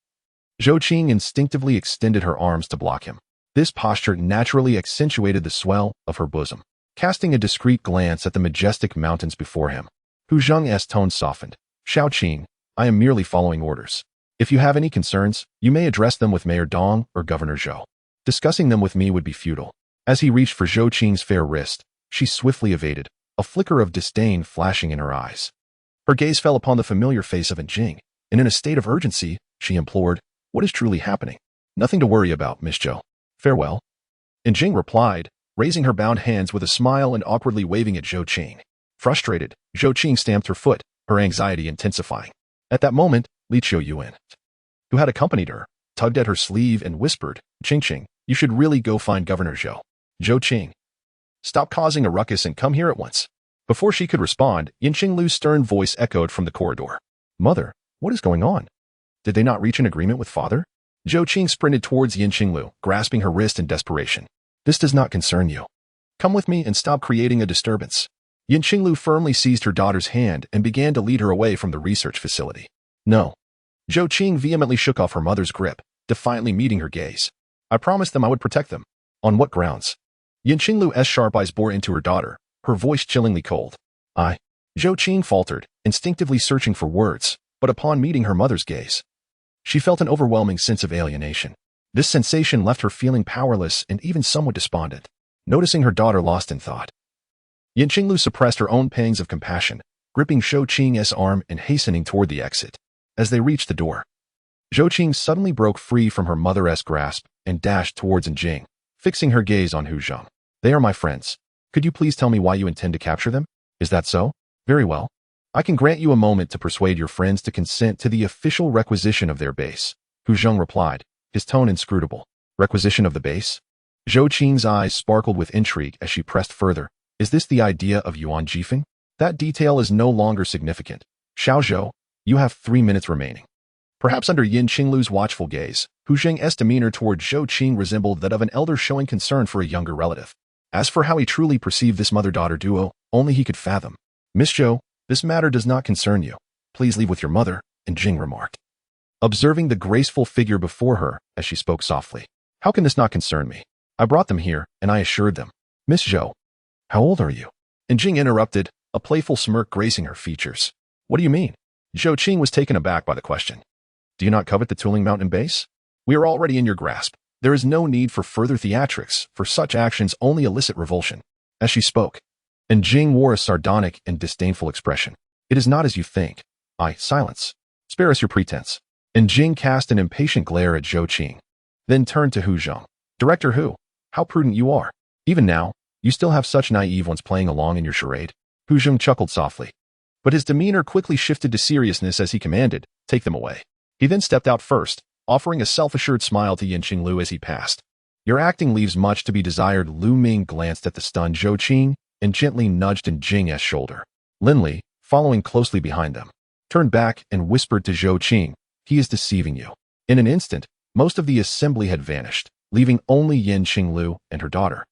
Zhou Qing instinctively extended her arms to block him. This posture naturally accentuated the swell of her bosom. Casting a discreet glance at the majestic mountains before him, Hu Zheng's tone softened. Xiao Qing, I am merely following orders. If you have any concerns, you may address them with Mayor Dong or Governor Zhou. Discussing them with me would be futile. As he reached for Zhou Qing's fair wrist, she swiftly evaded, a flicker of disdain flashing in her eyes. Her gaze fell upon the familiar face of Jing, and in a state of urgency, she implored, What is truly happening? Nothing to worry about, Miss Zhou. Farewell. Jing replied, raising her bound hands with a smile and awkwardly waving at Zhou Qing. Frustrated, Zhou Qing stamped her foot, her anxiety intensifying. At that moment, Li Qiuyan who had accompanied her, tugged at her sleeve and whispered, "Qing, you should really go find Governor Zhou. Zhou Qing, stop causing a ruckus and come here at once." Before she could respond, Yinqinglu's stern voice echoed from the corridor. "Mother, what is going on? Did they not reach an agreement with father?" Zhou Qing sprinted towards Yinqinglu, grasping her wrist in desperation. "This does not concern you. Come with me and stop creating a disturbance." Yinqinglu firmly seized her daughter's hand and began to lead her away from the research facility. "No." Zhou Qing vehemently shook off her mother's grip, defiantly meeting her gaze. "I promised them I would protect them." "On what grounds?" Yinqinglu's sharp eyes bore into her daughter, her voice chillingly cold. Zhou Qing faltered, instinctively searching for words, but upon meeting her mother's gaze, she felt an overwhelming sense of alienation. This sensation left her feeling powerless and even somewhat despondent. Noticing her daughter lost in thought, Yinqinglu suppressed her own pangs of compassion, gripping Zhou Qing's arm and hastening toward the exit. As they reached the door, Zhou Qing suddenly broke free from her mother's grasp and dashed towards Jing, fixing her gaze on Hu Zheng. "They are my friends. Could you please tell me why you intend to capture them? Is that so? Very well. I can grant you a moment to persuade your friends to consent to the official requisition of their base." Hu Zheng replied, his tone inscrutable. "Requisition of the base?" Zhou Qing's eyes sparkled with intrigue as she pressed further. "Is this the idea of Yuan Jifeng? That detail is no longer significant. Xiao Zhou, you have 3 minutes remaining." Perhaps under Yinqinglu's watchful gaze, Hu Zheng's demeanor toward Zhou Qing resembled that of an elder showing concern for a younger relative. As for how he truly perceived this mother-daughter duo, only he could fathom. "Miss Zhou, this matter does not concern you. Please leave with your mother," Jing remarked, observing the graceful figure before her as she spoke softly. "How can this not concern me? I brought them here, and I assured them." "Miss Zhou, how old are you?" Jing interrupted, a playful smirk gracing her features. "What do you mean?" Zhou Qing was taken aback by the question. "Do you not covet the Tuling Mountain base? We are already in your grasp. There is no need for further theatrics, for such actions only elicit revulsion." As she spoke, Jing wore a sardonic and disdainful expression. "It is not as you think." Silence. "Spare us your pretense." Jing cast an impatient glare at Zhou Qing, then turned to Hu Zheng. "Director Hu, how prudent you are. Even now, you still have such naive ones playing along in your charade." Hu Zheng chuckled softly, but his demeanor quickly shifted to seriousness as he commanded, "Take them away." He then stepped out first, offering a self-assured smile to Yinqinglu as he passed. "Your acting leaves much to be desired." Lu Ming glanced at the stunned Zhou Qing and gently nudged Jing's shoulder. Lin Li, following closely behind them, turned back and whispered to Zhou Qing, "He is deceiving you." In an instant, most of the assembly had vanished, leaving only Yinqinglu and her daughter,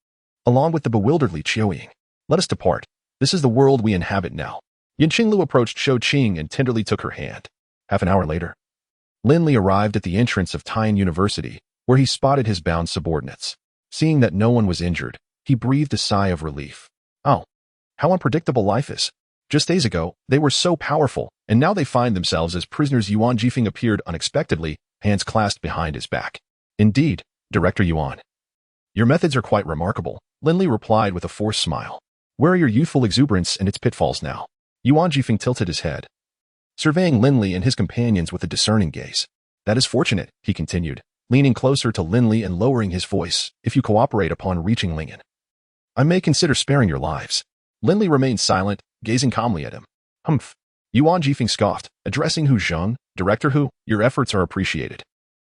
along with the bewildered Li Qiuying. "Let us depart. This is the world we inhabit now." Yinqinglu approached Zhou Qing and tenderly took her hand. Half an hour later, Lin Li arrived at the entrance of Taiyan University, where he spotted his bound subordinates. Seeing that no one was injured, he breathed a sigh of relief. "Oh, how unpredictable life is. Just days ago, they were so powerful, and now they find themselves as prisoners." Yuan Jifeng appeared unexpectedly, hands clasped behind his back. "Indeed, Director Yuan. Your methods are quite remarkable," Lin Li replied with a forced smile. "Where are your youthful exuberance and its pitfalls now?" Yuan Jifeng tilted his head, surveying Lin Li and his companions with a discerning gaze. "That is fortunate," he continued, leaning closer to Lin Li and lowering his voice. "If you cooperate upon reaching Lingen, I may consider sparing your lives." Lin Li remained silent, gazing calmly at him. "Humph." Yuan Jifeng scoffed, addressing Hu Zheng. "Director Hu, your efforts are appreciated.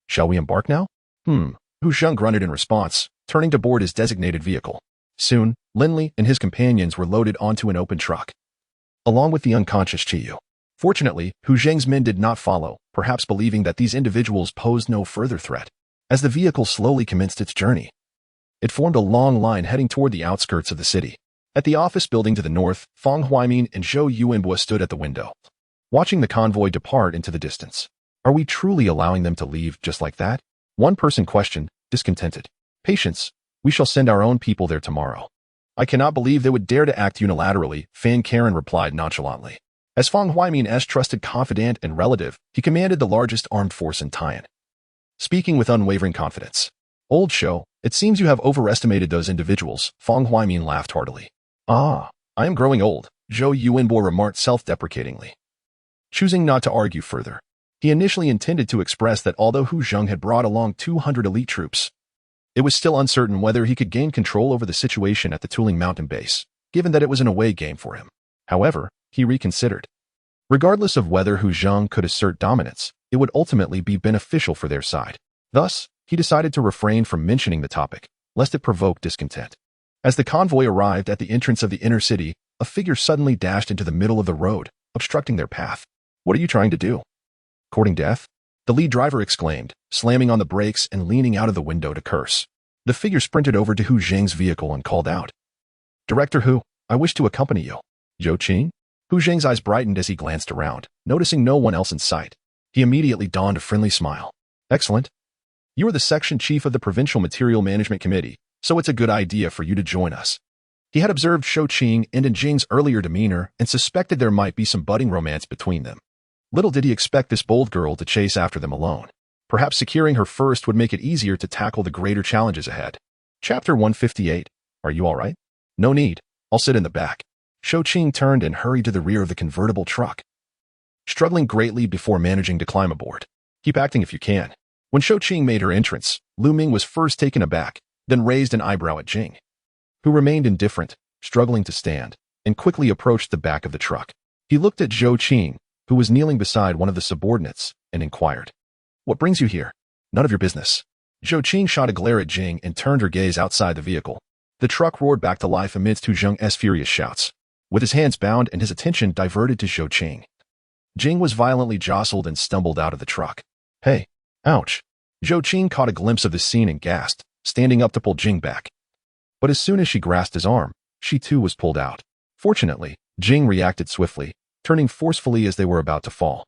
Shall we embark now?" Hu Zheng grunted in response, turning to board his designated vehicle. Soon, Lin Li and his companions were loaded onto an open truck, along with the unconscious Qiyu. Fortunately, Hu Zheng's men did not follow, perhaps believing that these individuals posed no further threat. As the vehicle slowly commenced its journey, it formed a long line heading toward the outskirts of the city. At the office building to the north, Fang Huaimin and Zhou Yuanbo stood at the window, watching the convoy depart into the distance. "Are we truly allowing them to leave just like that?" one person questioned, discontented. "Patience, we shall send our own people there tomorrow." "I cannot believe they would dare to act unilaterally," Fan Karen replied nonchalantly. As Fang Huaimin's trusted confidant and relative, he commanded the largest armed force in Taiyan, speaking with unwavering confidence. "Old Shou, it seems you have overestimated those individuals." Fang Huaimin laughed heartily. "I am growing old," Zhou Yuanbo remarked self-deprecatingly, choosing not to argue further. He initially intended to express that although Hu Zheng had brought along 200 elite troops, it was still uncertain whether he could gain control over the situation at the Tuling Mountain base, given that it was an away game for him. However, he reconsidered. Regardless of whether Hu Zheng could assert dominance, it would ultimately be beneficial for their side. Thus, he decided to refrain from mentioning the topic, lest it provoke discontent. As the convoy arrived at the entrance of the inner city, a figure suddenly dashed into the middle of the road, obstructing their path. "What are you trying to do? Courting death?" the lead driver exclaimed, slamming on the brakes and leaning out of the window to curse. The figure sprinted over to Hu Zheng's vehicle and called out, "Director Hu, I wish to accompany you." "Zhou Qing?" Hu Zheng's eyes brightened as he glanced around, noticing no one else in sight. He immediately donned a friendly smile. "Excellent. You are the section chief of the Provincial Material Management Committee, so it's a good idea for you to join us." He had observed Zhou Qing and Jing's earlier demeanor and suspected there might be some budding romance between them. Little did he expect this bold girl to chase after them alone. Perhaps securing her first would make it easier to tackle the greater challenges ahead. Chapter 158. Are you all right? "No need. I'll sit in the back." Zhou Qing turned and hurried to the rear of the convertible truck, struggling greatly before managing to climb aboard. "Keep acting if you can." When Zhou Qing made her entrance, Lu Ming was first taken aback, then raised an eyebrow at Jing, who remained indifferent, struggling to stand, and quickly approached the back of the truck. He looked at Zhou Qing, who was kneeling beside one of the subordinates, and inquired, "What brings you here?" "None of your business." Zhou Qing shot a glare at Jing and turned her gaze outside the vehicle. The truck roared back to life amidst Hu Zheng's furious shouts. With his hands bound and his attention diverted to Zhou Qing, Jing was violently jostled and stumbled out of the truck. "Hey, ouch." Zhou Qing caught a glimpse of the scene and gasped, standing up to pull Jing back. But as soon as she grasped his arm, she too was pulled out. Fortunately, Jing reacted swiftly, turning forcefully as they were about to fall,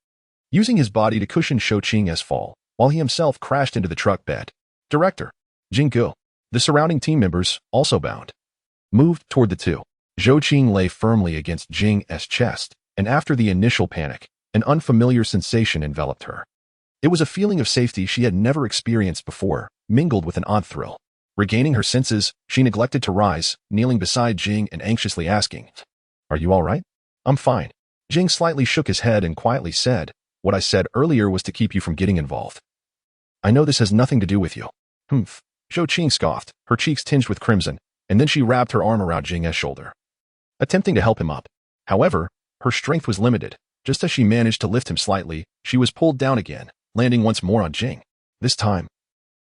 using his body to cushion Zhou Qing's fall, while he himself crashed into the truck bed. Director Jing Gu, the surrounding team members, also bound, moved toward the two. Zhou Qing lay firmly against Jing's chest, and after the initial panic, an unfamiliar sensation enveloped her. It was a feeling of safety she had never experienced before, mingled with an odd thrill. Regaining her senses, she neglected to rise, kneeling beside Jing and anxiously asking, "Are you all right?" "I'm fine." Jing slightly shook his head and quietly said, "What I said earlier was to keep you from getting involved. I know this has nothing to do with you." "Humph." Zhou Qing scoffed, her cheeks tinged with crimson, and then she wrapped her arm around Jing's shoulder, attempting to help him up. However, her strength was limited. Just as she managed to lift him slightly, she was pulled down again, landing once more on Jing. This time,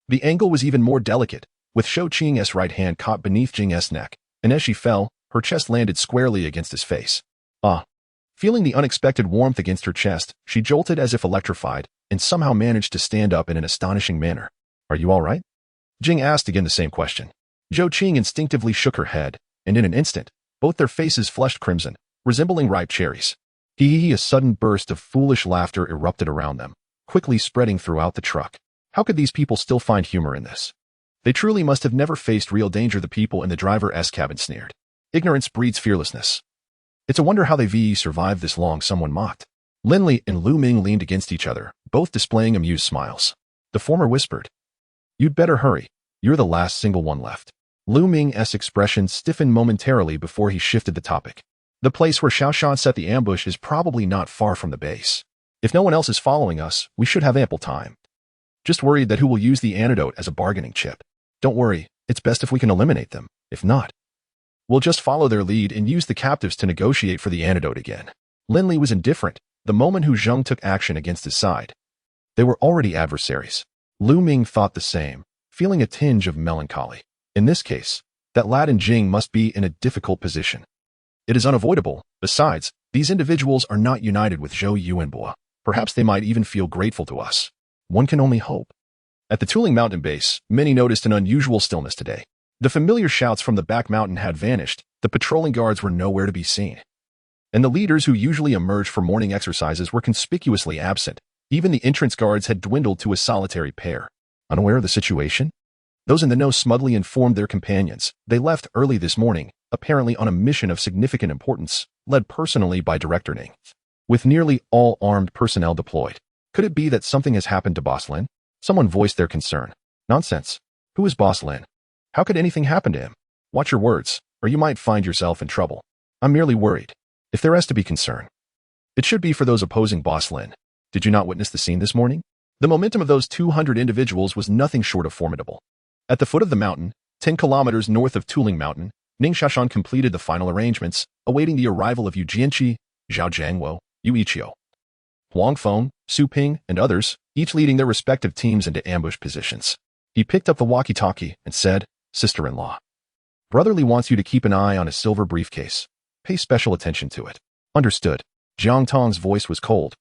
the angle was even more delicate, with Zhou Qing's right hand caught beneath Jing's neck, and as she fell, her chest landed squarely against his face. "Ah." Feeling the unexpected warmth against her chest, she jolted as if electrified, and somehow managed to stand up in an astonishing manner. "Are you all right?" Jing asked again the same question. Zhou Qing instinctively shook her head, and in an instant, both their faces flushed crimson, resembling ripe cherries. A sudden burst of foolish laughter erupted around them, quickly spreading throughout the truck. How could these people still find humor in this? They truly must have never faced real danger, the people in the driver's cabin sneered. "Ignorance breeds fearlessness. It's a wonder how they survived this long," someone mocked. Lin Li and Lu Ming leaned against each other, both displaying amused smiles. The former whispered, "You'd better hurry. You're the last single one left." Lu Ming's expression stiffened momentarily before he shifted the topic. "The place where Xiaoshan set the ambush is probably not far from the base. If no one else is following us, we should have ample time. Just worried that Hu will use the antidote as a bargaining chip. Don't worry, it's best if we can eliminate them. If not, we'll just follow their lead and use the captives to negotiate for the antidote again." Lin Li was indifferent the moment Hu Zheng took action against his side. They were already adversaries. Lu Ming thought the same, feeling a tinge of melancholy. In this case, that lad and Jing must be in a difficult position. It is unavoidable. Besides, these individuals are not united with Zhou Yuanbo. Perhaps they might even feel grateful to us. One can only hope. At the Tuling Mountain base, many noticed an unusual stillness today. The familiar shouts from the back mountain had vanished, the patrolling guards were nowhere to be seen. And the leaders who usually emerged for morning exercises were conspicuously absent. Even the entrance guards had dwindled to a solitary pair. Unaware of the situation, those in the know smugly informed their companions. They left early this morning, apparently on a mission of significant importance, led personally by Director Ning, with nearly all armed personnel deployed. Could it be that something has happened to Boss Lin? Someone voiced their concern. Nonsense. Who is Boss Lin? How could anything happen to him? Watch your words, or you might find yourself in trouble. I'm merely worried. If there has to be concern, it should be for those opposing Boss Lin. Did you not witness the scene this morning? The momentum of those 200 individuals was nothing short of formidable. At the foot of the mountain, 10 kilometers north of Tuling Mountain, Ning Xiaoshan completed the final arrangements, awaiting the arrival of Yu Jianqi, Zhao Jiangwo, Yu Ichio, Huang Feng, Su Ping, and others, each leading their respective teams into ambush positions. He picked up the walkie-talkie and said, "Sister-in-law, Brotherly wants you to keep an eye on his silver briefcase. Pay special attention to it." Understood. Jiang Tong's voice was cold,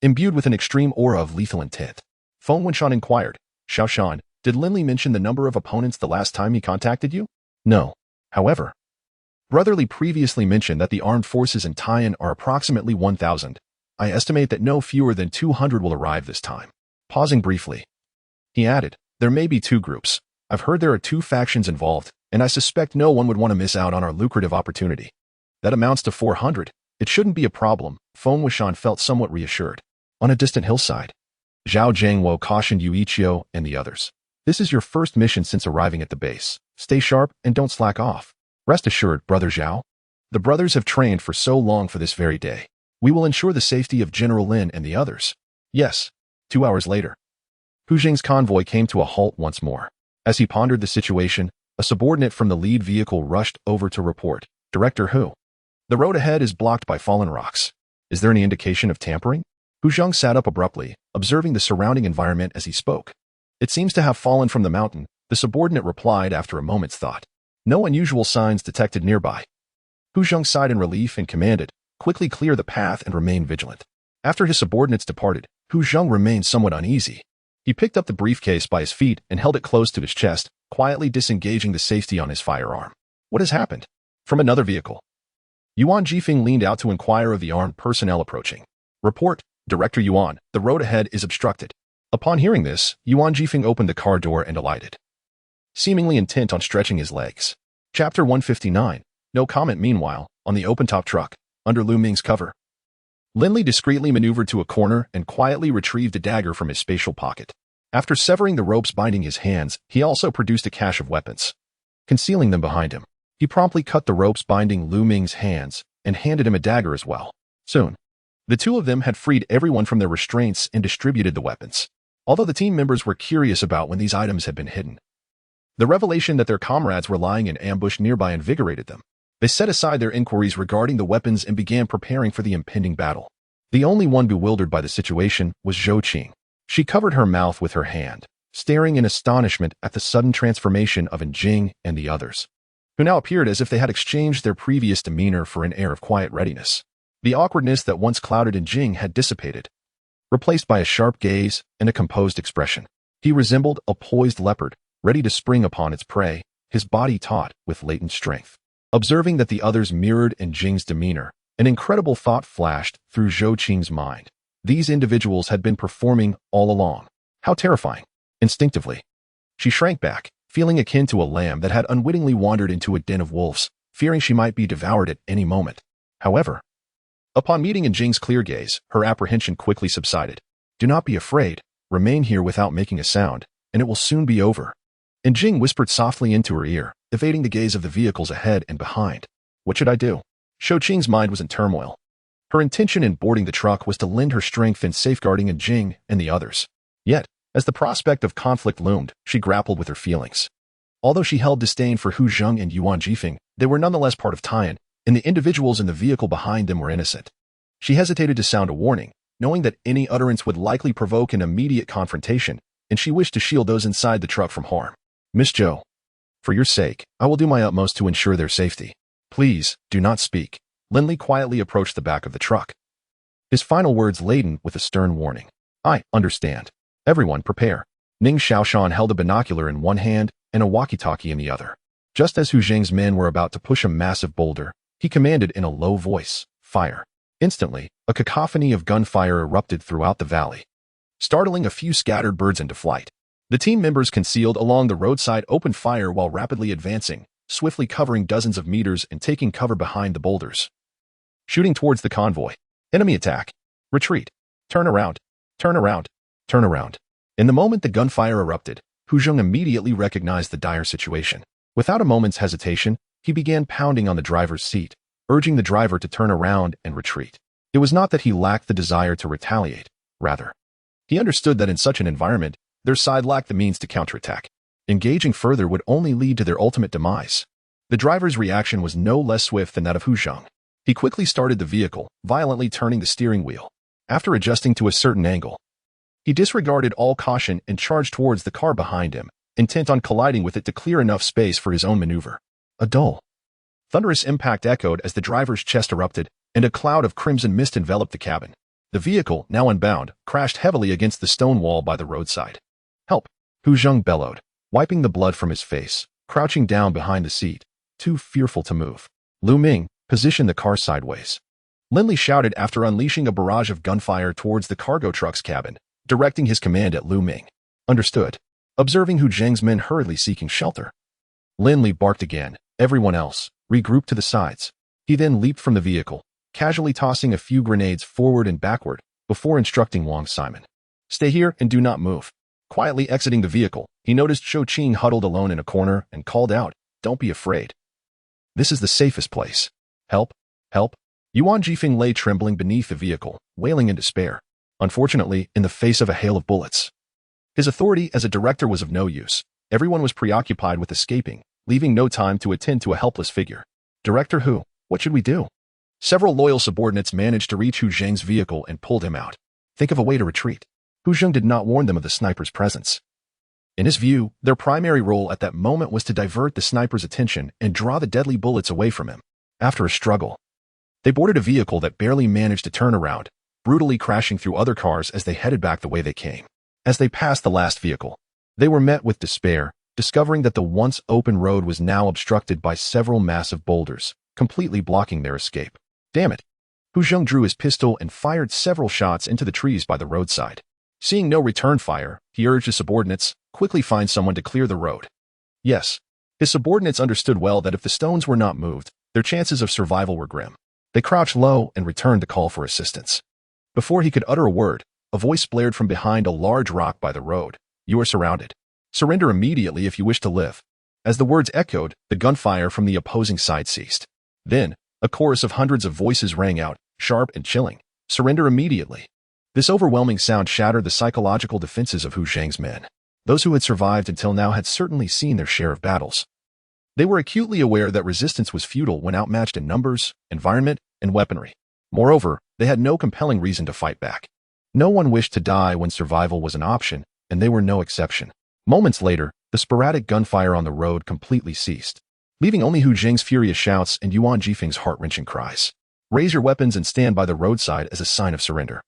imbued with an extreme aura of lethal intent. Feng Wenshan inquired, "Xiaoshan, did Lin Li mention the number of opponents the last time he contacted you?" "No. However, Brotherly previously mentioned that the armed forces in Taiyan are approximately 1,000. I estimate that no fewer than 200 will arrive this time." Pausing briefly, he added, "There may be two groups. I've heard there are two factions involved, and I suspect no one would want to miss out on our lucrative opportunity. That amounts to 400. It shouldn't be a problem." Feng Wenshan felt somewhat reassured. On a distant hillside, Zhao Jiangwo cautioned Yuichio and the others. "This is your first mission since arriving at the base. Stay sharp and don't slack off. Rest assured, Brother Zhao. The brothers have trained for so long for this very day. We will ensure the safety of General Lin and the others." "Yes." 2 hours later, Hu Jing's convoy came to a halt once more. As he pondered the situation, a subordinate from the lead vehicle rushed over to report, "Director Hu, the road ahead is blocked by fallen rocks. Is there any indication of tampering?" Hu Zheng sat up abruptly, observing the surrounding environment as he spoke. "It seems to have fallen from the mountain," the subordinate replied after a moment's thought. "No unusual signs detected nearby." Hu Zheng sighed in relief and commanded, "Quickly clear the path and remain vigilant." After his subordinates departed, Hu Zheng remained somewhat uneasy. He picked up the briefcase by his feet and held it close to his chest, quietly disengaging the safety on his firearm. What has happened? From another vehicle, Yuan Jifeng leaned out to inquire of the armed personnel approaching. "Report, Director Yuan, the road ahead is obstructed." Upon hearing this, Yuan Jifeng opened the car door and alighted, seemingly intent on stretching his legs. Chapter 159. No comment. Meanwhile, on the open-top truck, under Lu Ming's cover, Lin Li discreetly maneuvered to a corner and quietly retrieved a dagger from his spatial pocket. After severing the ropes binding his hands, he also produced a cache of weapons. Concealing them behind him, he promptly cut the ropes binding Lu Ming's hands and handed him a dagger as well. Soon, the two of them had freed everyone from their restraints and distributed the weapons. Although the team members were curious about when these items had been hidden, the revelation that their comrades were lying in ambush nearby invigorated them. They set aside their inquiries regarding the weapons and began preparing for the impending battle. The only one bewildered by the situation was Zhou Qing. She covered her mouth with her hand, staring in astonishment at the sudden transformation of Jing and the others, who now appeared as if they had exchanged their previous demeanor for an air of quiet readiness. The awkwardness that once clouded Jing had dissipated, replaced by a sharp gaze and a composed expression. He resembled a poised leopard, ready to spring upon its prey, his body taut with latent strength. Observing that the others mirrored Jing's demeanor, an incredible thought flashed through Zhou Qing's mind. These individuals had been performing all along. How terrifying. Instinctively, she shrank back, feeling akin to a lamb that had unwittingly wandered into a den of wolves, fearing she might be devoured at any moment. However, upon meeting Jing's clear gaze, her apprehension quickly subsided. "Do not be afraid. Remain here without making a sound, and it will soon be over." Jing whispered softly into her ear, evading the gaze of the vehicles ahead and behind. What should I do? Zhou Qing's mind was in turmoil. Her intention in boarding the truck was to lend her strength in safeguarding Jing and the others. Yet, as the prospect of conflict loomed, she grappled with her feelings. Although she held disdain for Hu Zheng and Yuan Jifeng, they were nonetheless part of Taiyan, and the individuals in the vehicle behind them were innocent. She hesitated to sound a warning, knowing that any utterance would likely provoke an immediate confrontation, and she wished to shield those inside the truck from harm. "Miss Zhou, for your sake, I will do my utmost to ensure their safety. Please, do not speak." Lin Li quietly approached the back of the truck, his final words laden with a stern warning. "I understand. Everyone prepare." Ning Xiaoshan held a binocular in one hand and a walkie-talkie in the other. Just as Hu Zheng's men were about to push a massive boulder, he commanded in a low voice, "Fire." Instantly, a cacophony of gunfire erupted throughout the valley, startling a few scattered birds into flight. The team members concealed along the roadside opened fire while rapidly advancing, swiftly covering dozens of meters and taking cover behind the boulders. Shooting towards the convoy. Enemy attack. Retreat. Turn around. Turn around. Turn around. In the moment the gunfire erupted, Hu Zheng immediately recognized the dire situation. Without a moment's hesitation, he began pounding on the driver's seat, urging the driver to turn around and retreat. It was not that he lacked the desire to retaliate. Rather, he understood that in such an environment, their side lacked the means to counterattack. Engaging further would only lead to their ultimate demise. The driver's reaction was no less swift than that of Hu Zheng. He quickly started the vehicle, violently turning the steering wheel. After adjusting to a certain angle, he disregarded all caution and charged towards the car behind him, intent on colliding with it to clear enough space for his own maneuver. A dull, thunderous impact echoed as the driver's chest erupted, and a cloud of crimson mist enveloped the cabin. The vehicle, now unbound, crashed heavily against the stone wall by the roadside. "Help!" Hu Zheng bellowed, wiping the blood from his face, crouching down behind the seat, too fearful to move. Lu Ming positioned the car sideways. Lin Li shouted after unleashing a barrage of gunfire towards the cargo truck's cabin, directing his command at Lu Ming. Understood. Observing Hu Zheng's men hurriedly seeking shelter, Lin Li barked again. Everyone else regrouped to the sides. He then leaped from the vehicle, casually tossing a few grenades forward and backward before instructing Wang Simon. "Stay here and do not move." Quietly exiting the vehicle, he noticed Shou Qing huddled alone in a corner and called out, "Don't be afraid. This is the safest place. Help! Help!" Yuan Jifeng lay trembling beneath the vehicle, wailing in despair, unfortunately in the face of a hail of bullets. His authority as a director was of no use. Everyone was preoccupied with escaping, leaving no time to attend to a helpless figure. "Director Hu, what should we do?" Several loyal subordinates managed to reach Hu Zheng's vehicle and pulled him out. Think of a way to retreat. Hu Zheng did not warn them of the sniper's presence. In his view, their primary role at that moment was to divert the sniper's attention and draw the deadly bullets away from him. After a struggle, they boarded a vehicle that barely managed to turn around, brutally crashing through other cars as they headed back the way they came. As they passed the last vehicle, they were met with despair, discovering that the once open road was now obstructed by several massive boulders, completely blocking their escape. Damn it! Hu Zheng drew his pistol and fired several shots into the trees by the roadside. Seeing no return fire, he urged his subordinates, quickly find someone to clear the road. Yes, his subordinates understood well that if the stones were not moved, their chances of survival were grim. They crouched low and returned to call for assistance. Before he could utter a word, a voice blared from behind a large rock by the road. "You are surrounded. Surrender immediately if you wish to live." As the words echoed, the gunfire from the opposing side ceased. Then, a chorus of hundreds of voices rang out, sharp and chilling. "Surrender immediately." This overwhelming sound shattered the psychological defenses of Hu Zheng's men. Those who had survived until now had certainly seen their share of battles. They were acutely aware that resistance was futile when outmatched in numbers, environment, and weaponry. Moreover, they had no compelling reason to fight back. No one wished to die when survival was an option, and they were no exception. Moments later, the sporadic gunfire on the road completely ceased, leaving only Hu Zheng's furious shouts and Yuan Jifeng's heart-wrenching cries. "Raise your weapons and stand by the roadside as a sign of surrender.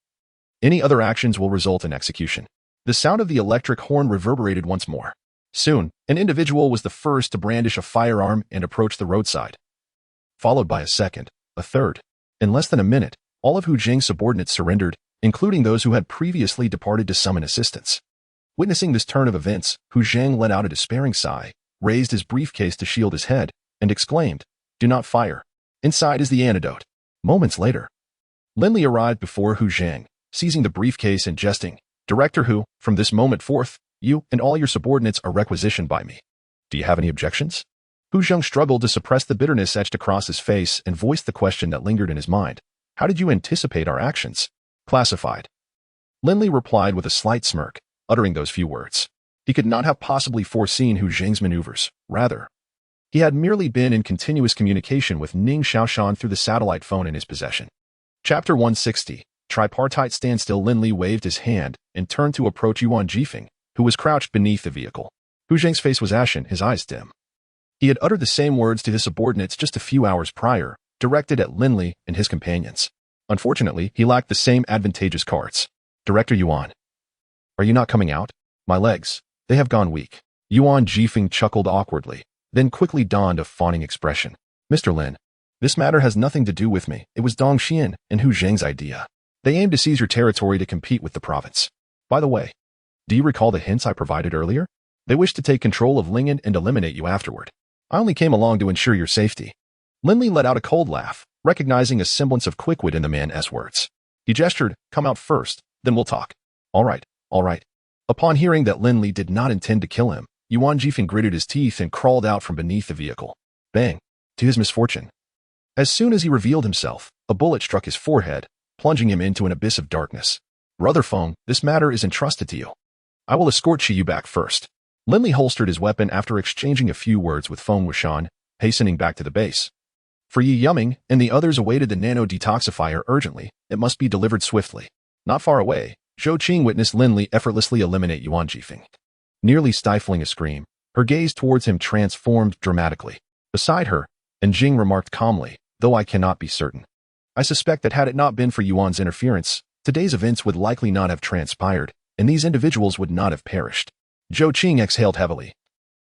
Any other actions will result in execution." The sound of the electric horn reverberated once more. Soon, an individual was the first to brandish a firearm and approach the roadside, followed by a second, a third. In less than a minute, all of Hu Zheng's subordinates surrendered, including those who had previously departed to summon assistance. Witnessing this turn of events, Hu Zheng let out a despairing sigh, raised his briefcase to shield his head, and exclaimed, "Do not fire. Inside is the antidote." Moments later, Lin Li arrived before Hu Zheng, seizing the briefcase and jesting, "Director Hu, from this moment forth, you and all your subordinates are requisitioned by me. Do you have any objections?" Hu Zheng struggled to suppress the bitterness etched across his face and voiced the question that lingered in his mind. "How did you anticipate our actions?" "Classified." Lin Li replied with a slight smirk, uttering those few words. He could not have possibly foreseen Hu Zheng's maneuvers. Rather, he had merely been in continuous communication with Ning Xiaoshan through the satellite phone in his possession. Chapter 160. Tripartite Standstill. Lin Li waved his hand and turned to approach Yuan Jifeng, who was crouched beneath the vehicle. Hu Zheng's face was ashen, his eyes dim. He had uttered the same words to his subordinates just a few hours prior, directed at Lin Li and his companions. Unfortunately, he lacked the same advantageous cards. "Director Yuan, are you not coming out?" "My legs, they have gone weak." Yuan Jifeng chuckled awkwardly, then quickly donned a fawning expression. "Mr. Lin, this matter has nothing to do with me. It was Dong Xian and Hu Zheng's idea. They aim to seize your territory to compete with the province. By the way, do you recall the hints I provided earlier? They wish to take control of Lingen and eliminate you afterward. I only came along to ensure your safety." Lin Li let out a cold laugh, recognizing a semblance of quickwit in the man's words. He gestured, "Come out first, then we'll talk." All right. Upon hearing that Lin Li did not intend to kill him, Yuan Jifeng gritted his teeth and crawled out from beneath the vehicle. Bang! To his misfortune, as soon as he revealed himself, a bullet struck his forehead, plunging him into an abyss of darkness. "Brother Feng, this matter is entrusted to you. I will escort you back first." Lin Li holstered his weapon after exchanging a few words with Feng Wuxian, hastening back to the base. For Yi Yuming and the others awaited the nano-detoxifier urgently. It must be delivered swiftly. Not far away, Zhou Qing witnessed Lin Li effortlessly eliminate Yuan Jifeng. Nearly stifling a scream, her gaze towards him transformed dramatically. Beside her, and Jing remarked calmly, though I cannot be certain. I suspect that had it not been for Yuan's interference, today's events would likely not have transpired, and these individuals would not have perished. Zhou Qing exhaled heavily,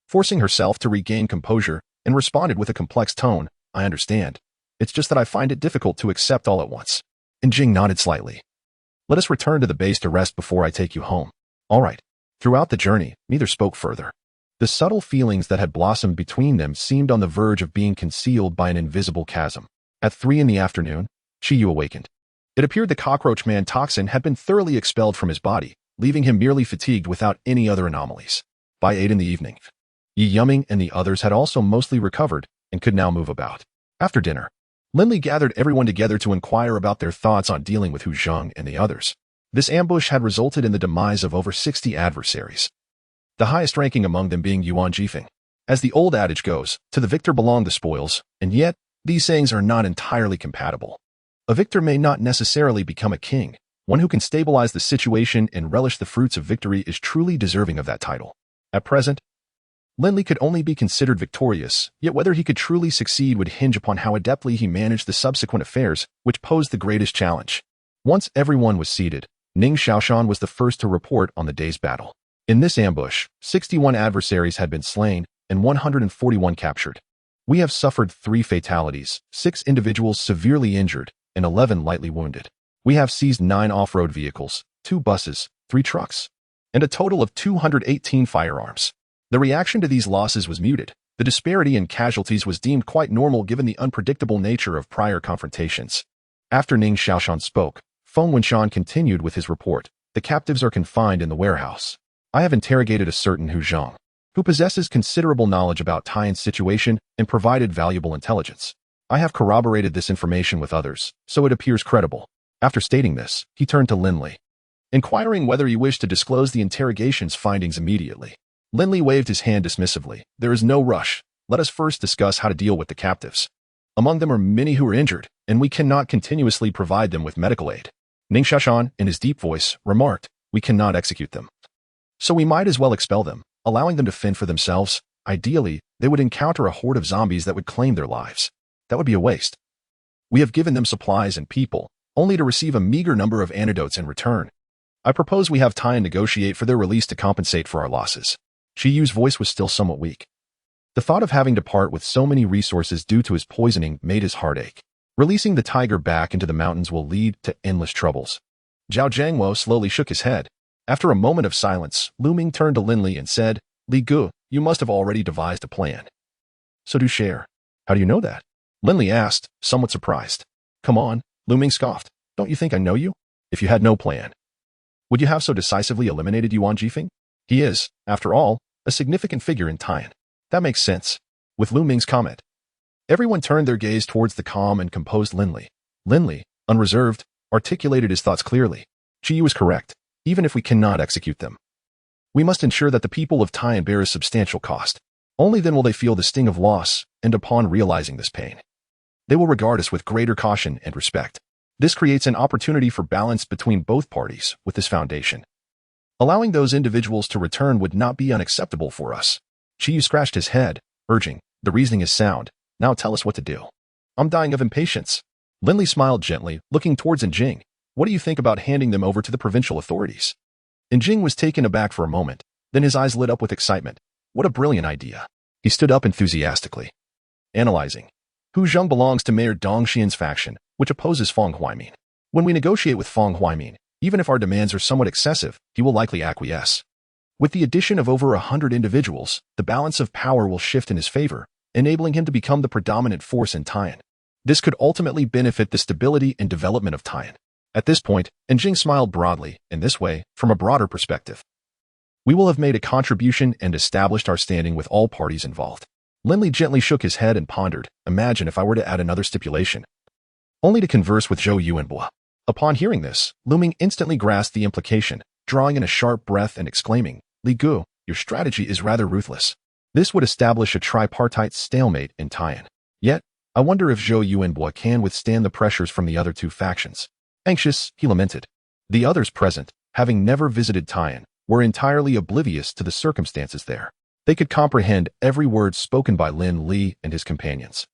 forcing herself to regain composure, and responded with a complex tone, I understand. It's just that I find it difficult to accept all at once. And Jing nodded slightly. Let us return to the base to rest before I take you home. All right. Throughout the journey, neither spoke further. The subtle feelings that had blossomed between them seemed on the verge of being concealed by an invisible chasm. At 3 in the afternoon, Qiyu awakened. It appeared the cockroach man toxin had been thoroughly expelled from his body, leaving him merely fatigued without any other anomalies. By 8 in the evening, Yi Yuming and the others had also mostly recovered and could now move about. After dinner, Lin Li gathered everyone together to inquire about their thoughts on dealing with Hu Zheng and the others. This ambush had resulted in the demise of over 60 adversaries, the highest ranking among them being Yuan Jifeng. As the old adage goes, to the victor belong the spoils, and yet, these sayings are not entirely compatible. A victor may not necessarily become a king. One who can stabilize the situation and relish the fruits of victory is truly deserving of that title. At present, Lin Li could only be considered victorious, yet whether he could truly succeed would hinge upon how adeptly he managed the subsequent affairs, which posed the greatest challenge. Once everyone was seated, Ning Xiaoshan was the first to report on the day's battle. In this ambush, 61 adversaries had been slain and 141 captured. We have suffered 3 fatalities, 6 individuals severely injured, and 11 lightly wounded. We have seized 9 off-road vehicles, 2 buses, 3 trucks, and a total of 218 firearms. The reaction to these losses was muted. The disparity in casualties was deemed quite normal given the unpredictable nature of prior confrontations. After Ning Xiaoshan spoke, Feng Wenshan continued with his report. The captives are confined in the warehouse. I have interrogated a certain Hu Zheng, who possesses considerable knowledge about Taiyan's situation and provided valuable intelligence. I have corroborated this information with others, so it appears credible. After stating this, he turned to Lin Li, inquiring whether he wished to disclose the interrogation's findings immediately. Lin Li waved his hand dismissively. There is no rush. Let us first discuss how to deal with the captives. Among them are many who are injured, and we cannot continuously provide them with medical aid. Ning Xiaoshan, in his deep voice, remarked, we cannot execute them. So we might as well expel them, allowing them to fend for themselves. Ideally, they would encounter a horde of zombies that would claim their lives. That would be a waste. We have given them supplies and people, only to receive a meager number of antidotes in return. I propose we have Taiyan negotiate for their release to compensate for our losses. Qiyu's voice was still somewhat weak. The thought of having to part with so many resources due to his poisoning made his heart ache. Releasing the tiger back into the mountains will lead to endless troubles. Zhao Jiangwo slowly shook his head. After a moment of silence, Lu Ming turned to Lin Li and said, Li Gu, you must have already devised a plan. So do share. How do you know that? Lin Li asked, somewhat surprised. Come on, Lu Ming scoffed. Don't you think I know you? If you had no plan, would you have so decisively eliminated Yuan Jifeng? He is, after all, a significant figure in Taiyan. That makes sense. With Lu Ming's comment, everyone turned their gaze towards the calm and composed Lin Li. Lin Li, unreserved, articulated his thoughts clearly. Qiyu is correct, even if we cannot execute them. We must ensure that the people of Taiyan bear a substantial cost. Only then will they feel the sting of loss, and upon realizing this pain, they will regard us with greater caution and respect. This creates an opportunity for balance between both parties with this foundation. Allowing those individuals to return would not be unacceptable for us. Qiyu scratched his head, urging, the reasoning is sound. Now tell us what to do. I'm dying of impatience. Lin Li smiled gently, looking towards Jing. What do you think about handing them over to the provincial authorities? Jing was taken aback for a moment, then his eyes lit up with excitement. What a brilliant idea. He stood up enthusiastically. Analyzing. Hu Zheng belongs to Mayor Dong Xian's faction, which opposes Feng Huaimin. When we negotiate with Feng Huaimin, even if our demands are somewhat excessive, he will likely acquiesce. With the addition of over 100 individuals, the balance of power will shift in his favor, enabling him to become the predominant force in Taiyan. This could ultimately benefit the stability and development of Taiyan. At this point, Jing smiled broadly, in this way, from a broader perspective. We will have made a contribution and established our standing with all parties involved. Lin Li gently shook his head and pondered, imagine if I were to add another stipulation. Only to converse with Zhou Yuanbo. Upon hearing this, Lu Ming instantly grasped the implication, drawing in a sharp breath and exclaiming, Li Gu, your strategy is rather ruthless. This would establish a tripartite stalemate in Taiyan. Yet, I wonder if Zhou Yuanbo can withstand the pressures from the other two factions. Anxious, he lamented. The others present, having never visited Tian, were entirely oblivious to the circumstances there. They could comprehend every word spoken by Lin Li and his companions.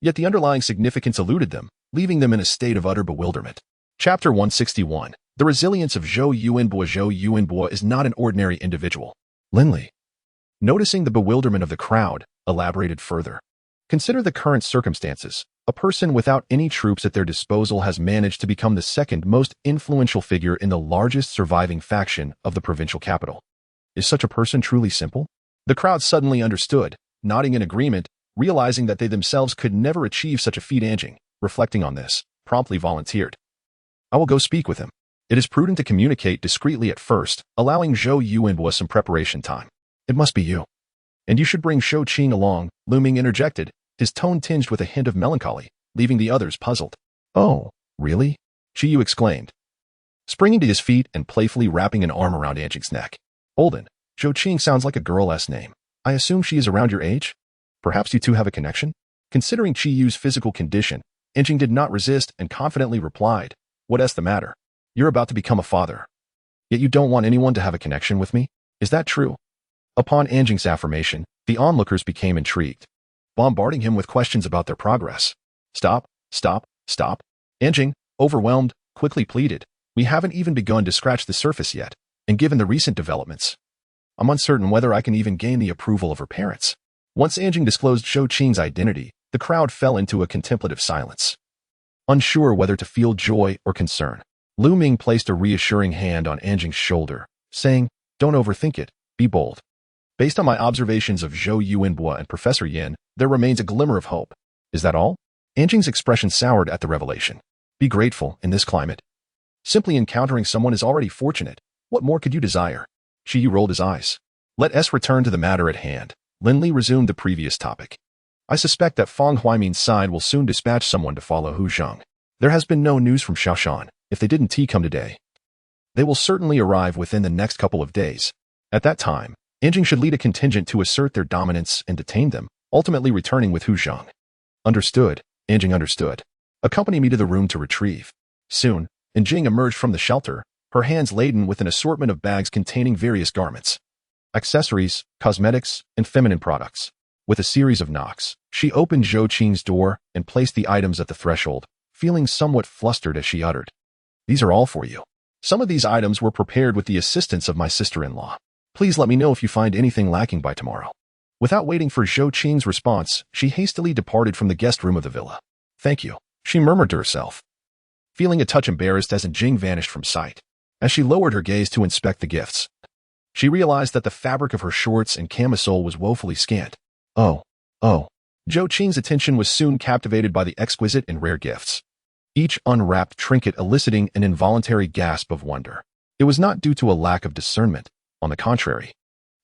Yet the underlying significance eluded them, leaving them in a state of utter bewilderment. Chapter 161. The resilience of Zhou Yuanbo. Zhou Yuanbo is not an ordinary individual. Lin Li, noticing the bewilderment of the crowd, elaborated further. Consider the current circumstances. A person without any troops at their disposal has managed to become the second most influential figure in the largest surviving faction of the provincial capital. Is such a person truly simple? The crowd suddenly understood, nodding in agreement, realizing that they themselves could never achieve such a feat. Anjing, reflecting on this, promptly volunteered. I will go speak with him. It is prudent to communicate discreetly at first, allowing Zhou Yuanbo some preparation time. It must be you. And you should bring Shou Qing along, Luming interjected, his tone tinged with a hint of melancholy, leaving the others puzzled. Oh, really? Qiyu exclaimed, springing to his feet and playfully wrapping an arm around Anjing's neck. Olden, Zhou Qing sounds like a girl's name. I assume she is around your age? Perhaps you two have a connection? Considering Qiyu's physical condition, Anjing did not resist and confidently replied, What's the matter? You're about to become a father. Yet you don't want anyone to have a connection with me? Is that true? Upon Anjing's affirmation, the onlookers became intrigued, bombarding him with questions about their progress. Stop, stop, stop. Anjing, overwhelmed, quickly pleaded. We haven't even begun to scratch the surface yet, and given the recent developments, I'm uncertain whether I can even gain the approval of her parents. Once Anjing disclosed Shou Qing's identity, the crowd fell into a contemplative silence. Unsure whether to feel joy or concern, Lu Ming placed a reassuring hand on Anjing's shoulder, saying, Don't overthink it, be bold. Based on my observations of Zhou Yuanbo and Professor Yin, there remains a glimmer of hope. Is that all? Anjing's expression soured at the revelation. Be grateful in this climate. Simply encountering someone is already fortunate. What more could you desire? Qiyu rolled his eyes. Let us return to the matter at hand. Lin Li resumed the previous topic. I suspect that Fang Huaimin's side will soon dispatch someone to follow Hu Zheng. There has been no news from Shaoshan. If they didn't come today, they will certainly arrive within the next couple of days. At that time, Anjing should lead a contingent to assert their dominance and detain them, ultimately returning with Hu Zheng. Understood, Anjing understood. Accompany me to the room to retrieve. Soon, Anjing emerged from the shelter, her hands laden with an assortment of bags containing various garments, accessories, cosmetics, and feminine products. With a series of knocks, she opened Zhou Qing's door and placed the items at the threshold, feeling somewhat flustered as she uttered, These are all for you. Some of these items were prepared with the assistance of my sister-in-law. Please let me know if you find anything lacking by tomorrow. Without waiting for Zhou Qing's response, she hastily departed from the guest room of the villa. Thank you, she murmured to herself, feeling a touch embarrassed as Anjing vanished from sight. As she lowered her gaze to inspect the gifts, she realized that the fabric of her shorts and camisole was woefully scant. Oh. Zhou Qing's attention was soon captivated by the exquisite and rare gifts, each unwrapped trinket eliciting an involuntary gasp of wonder. It was not due to a lack of discernment. On the contrary,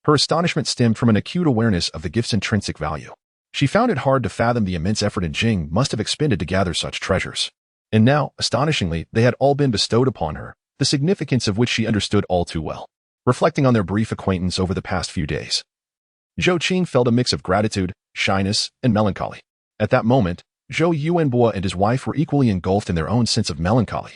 her astonishment stemmed from an acute awareness of the gift's intrinsic value. She found it hard to fathom the immense effort Anjing must have expended to gather such treasures. And now, astonishingly, they had all been bestowed upon her, the significance of which she understood all too well. Reflecting on their brief acquaintance over the past few days, Zhou Qing felt a mix of gratitude, shyness, and melancholy. At that moment, Zhou Yuanbo and his wife were equally engulfed in their own sense of melancholy.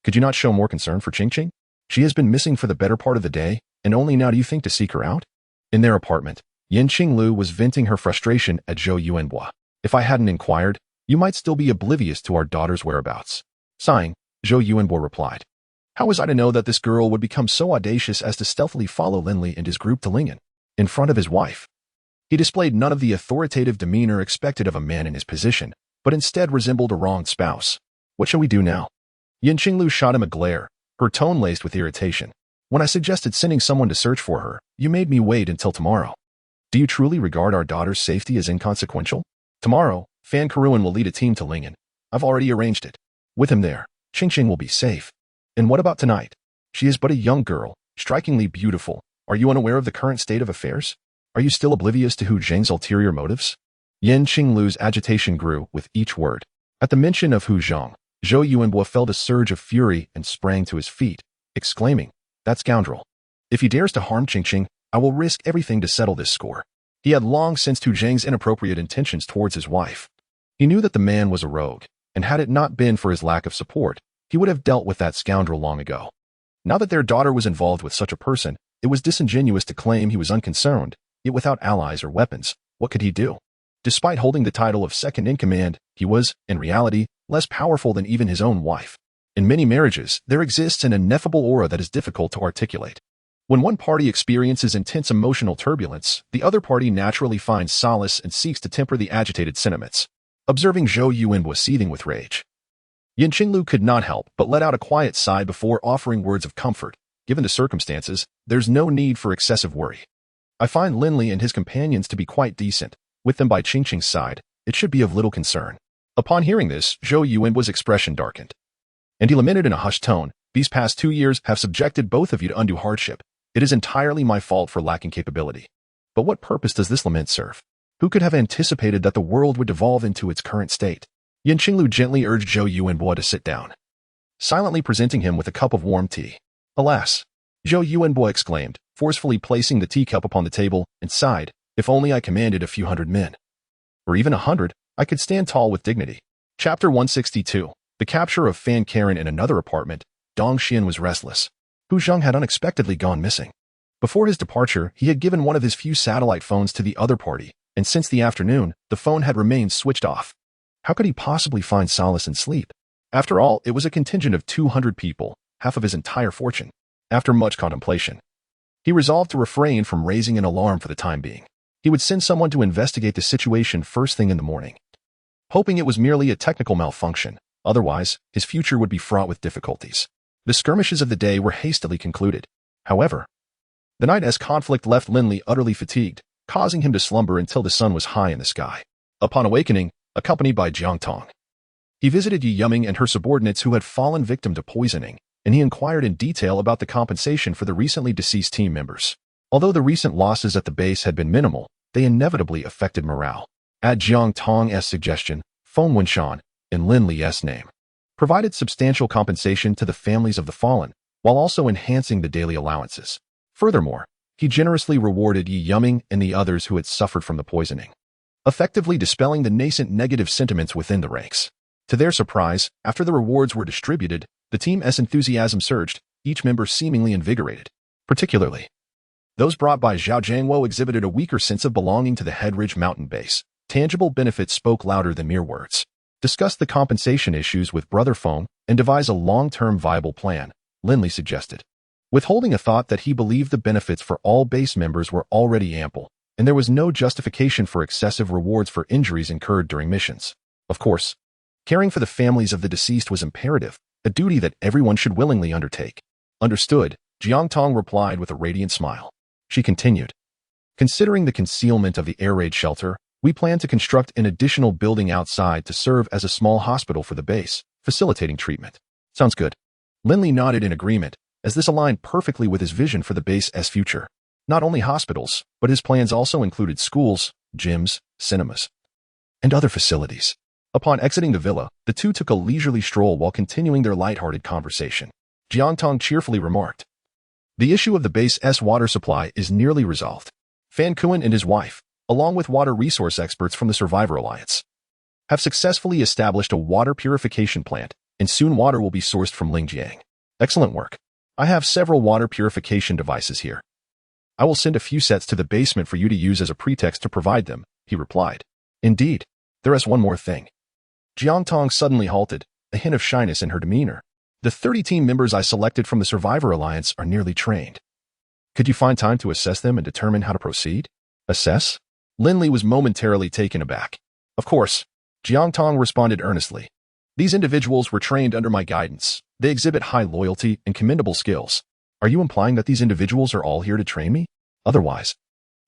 Could you not show more concern for Qing? She has been missing for the better part of the day, and only now do you think to seek her out? In their apartment, Yin Qinglu was venting her frustration at Zhou Yuanbo. If I hadn't inquired, you might still be oblivious to our daughter's whereabouts. Sighing, Zhou Yuanbo replied, How was I to know that this girl would become so audacious as to stealthily follow Lin Li and his group to Lingen, in front of his wife? He displayed none of the authoritative demeanor expected of a man in his position, but instead resembled a wronged spouse. What shall we do now? Yin Qinglu shot him a glare, her tone laced with irritation. When I suggested sending someone to search for her, you made me wait until tomorrow. Do you truly regard our daughter's safety as inconsequential? Tomorrow, Fan Karuan will lead a team to Lingen. I've already arranged it. With him there, Qing will be safe. And what about tonight? She is but a young girl, strikingly beautiful. Are you unaware of the current state of affairs? Are you still oblivious to Hu Zheng's ulterior motives? Yin Qinglu's agitation grew with each word. At the mention of Hu Zheng, Zhou Yuanbo felt a surge of fury and sprang to his feet, exclaiming, That scoundrel. If he dares to harm Qing, I will risk everything to settle this score. He had long sensed Hu Zheng's inappropriate intentions towards his wife. He knew that the man was a rogue, and had it not been for his lack of support, he would have dealt with that scoundrel long ago. Now that their daughter was involved with such a person, it was disingenuous to claim he was unconcerned, yet without allies or weapons, what could he do? Despite holding the title of second-in-command, he was, in reality, less powerful than even his own wife. In many marriages, there exists an ineffable aura that is difficult to articulate. When one party experiences intense emotional turbulence, the other party naturally finds solace and seeks to temper the agitated sentiments. Observing Zhou Yuan was seething with rage. Yin Qinglu could not help but let out a quiet sigh before offering words of comfort. Given the circumstances, there's no need for excessive worry. I find Lin Li and his companions to be quite decent. With them by Qingqing's side, it should be of little concern. Upon hearing this, Zhou Yuan's expression darkened. And he lamented in a hushed tone, "These past 2 years have subjected both of you to undue hardship. It is entirely my fault for lacking capability. But what purpose does this lament serve? Who could have anticipated that the world would devolve into its current state?" Yin Qinglu gently urged Zhou Yuan to sit down, silently presenting him with a cup of warm tea. "Alas!" Zhou Yuan exclaimed, forcefully placing the teacup upon the table, and sighed, "If only I commanded a few hundred men. Or even 100, I could stand tall with dignity." Chapter 162. The capture of Fan Karen in another apartment. Dong Xian was restless. Hu Zheng had unexpectedly gone missing. Before his departure, he had given one of his few satellite phones to the other party, and since the afternoon, the phone had remained switched off. How could he possibly find solace in sleep? After all, it was a contingent of 200 people, half of his entire fortune. After much contemplation, he resolved to refrain from raising an alarm for the time being. He would send someone to investigate the situation first thing in the morning, hoping it was merely a technical malfunction. Otherwise, his future would be fraught with difficulties. The skirmishes of the day were hastily concluded. However, the night's conflict left Lin Li utterly fatigued, causing him to slumber until the sun was high in the sky. Upon awakening, accompanied by Jiang Tong, he visited Yi Yuming and her subordinates who had fallen victim to poisoning, and he inquired in detail about the compensation for the recently deceased team members. Although the recent losses at the base had been minimal, they inevitably affected morale. At Jiang Tong's suggestion, Feng Wenshan, in Lin Li's name, provided substantial compensation to the families of the fallen, while also enhancing the daily allowances. Furthermore, he generously rewarded Yi Yuming and the others who had suffered from the poisoning, effectively dispelling the nascent negative sentiments within the ranks. To their surprise, after the rewards were distributed, the team's enthusiasm surged, each member seemingly invigorated. Particularly, those brought by Zhao Jiangwo exhibited a weaker sense of belonging to the Headridge mountain base. Tangible benefits spoke louder than mere words. Discuss the compensation issues with Brother Feng and devise a long-term viable plan, Lin Li suggested, withholding a thought that he believed the benefits for all base members were already ample, and there was no justification for excessive rewards for injuries incurred during missions. Of course, caring for the families of the deceased was imperative, a duty that everyone should willingly undertake. Understood, Jiang Tong replied with a radiant smile. She continued, "Considering the concealment of the air raid shelter, we plan to construct an additional building outside to serve as a small hospital for the base, facilitating treatment." Sounds good. Lin Li nodded in agreement, as this aligned perfectly with his vision for the base's future. Not only hospitals, but his plans also included schools, gyms, cinemas, and other facilities. Upon exiting the villa, the two took a leisurely stroll while continuing their light-hearted conversation. Jiang Tong cheerfully remarked, "The issue of the base's water supply is nearly resolved. Fan Kuan and his wife, along with water resource experts from the Survivor Alliance, have successfully established a water purification plant, and soon water will be sourced from Lingjiang. Excellent work. I have several water purification devices here. I will send a few sets to the basement for you to use as a pretext to provide them," he replied. "Indeed, there is one more thing." Jiang Tong suddenly halted, a hint of shyness in her demeanor. "The 30 team members I selected from the Survivor Alliance are nearly trained. Could you find time to assess them and determine how to proceed?" "Assess?" Lin Li was momentarily taken aback. "Of course," Jiang Tong responded earnestly. "These individuals were trained under my guidance. They exhibit high loyalty and commendable skills. Are you implying that these individuals are all here to train me? Otherwise,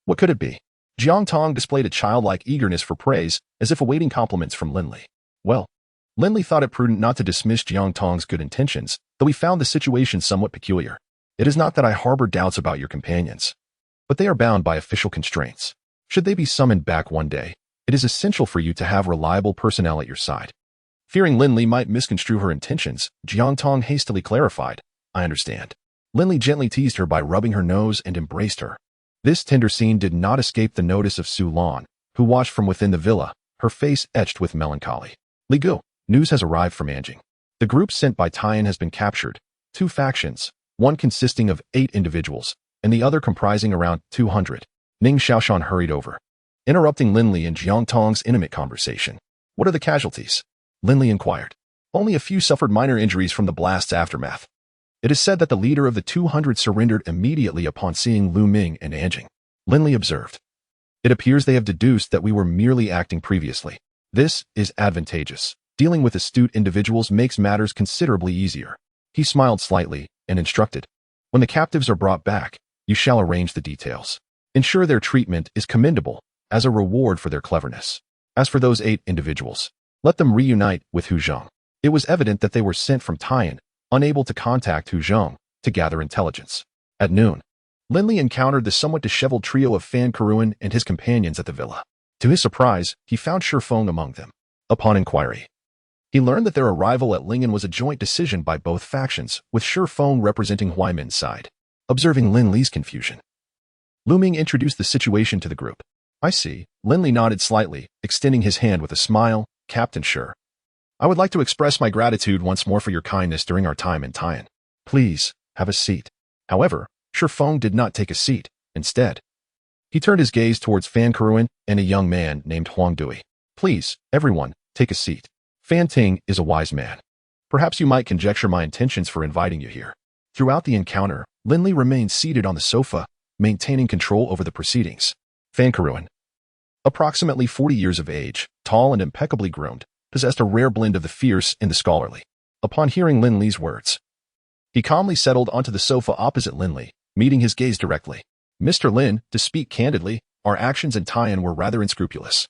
what could it be?" Jiang Tong displayed a childlike eagerness for praise, as if awaiting compliments from Lin Li. Well, Lin Li thought it prudent not to dismiss Jiang Tong's good intentions, though he found the situation somewhat peculiar. "It is not that I harbor doubts about your companions, but they are bound by official constraints. Should they be summoned back one day, it is essential for you to have reliable personnel at your side." Fearing Lin Li might misconstrue her intentions, Jiang Tong hastily clarified, "I understand." Lin Li gently teased her by rubbing her nose and embraced her. This tender scene did not escape the notice of Su Lan, who watched from within the villa, her face etched with melancholy. "Li Gu, news has arrived from Anjing. The group sent by Tian has been captured. 2 factions, one consisting of 8 individuals, and the other comprising around 200. Ning Xiaoshan hurried over, interrupting Lin Li and Jiang Tong's intimate conversation. What are the casualties? Lin Li inquired. Only a few suffered minor injuries from the blast's aftermath. It is said that the leader of the 200 surrendered immediately upon seeing Lu Ming and Anjing. Lin Li observed. It appears they have deduced that we were merely acting previously. This is advantageous. Dealing with astute individuals makes matters considerably easier. He smiled slightly and instructed. When the captives are brought back, you shall arrange the details. Ensure their treatment is commendable as a reward for their cleverness. As for those 8 individuals, let them reunite with Hu Zheng. It was evident that they were sent from Taiyan, unable to contact Hu Zheng to gather intelligence. At noon, Lin Li encountered the somewhat disheveled trio of Fan Kuruan and his companions at the villa. To his surprise, he found Shifeng among them. Upon inquiry, he learned that their arrival at Lingen was a joint decision by both factions, with Shifeng representing Huaimin's side. Observing Lin Li's confusion, Lu Ming introduced the situation to the group. I see. Lin Li nodded slightly, extending his hand with a smile. Captain Shi, I would like to express my gratitude once more for your kindness during our time in Taiyan. Please, have a seat. However, Shifeng did not take a seat. Instead, he turned his gaze towards Fan Kuruan and a young man named Huang Dui. Please, everyone, take a seat. Fan Ting is a wise man. Perhaps you might conjecture my intentions for inviting you here. Throughout the encounter, Lin Li remained seated on the sofa, maintaining control over the proceedings. Fan Kuruan, approximately 40 years of age, tall and impeccably groomed, possessed a rare blend of the fierce and the scholarly. Upon hearing Lin Li's words, he calmly settled onto the sofa opposite Lin Li, meeting his gaze directly. Mr. Lin, to speak candidly, our actions in Taiyan were rather unscrupulous.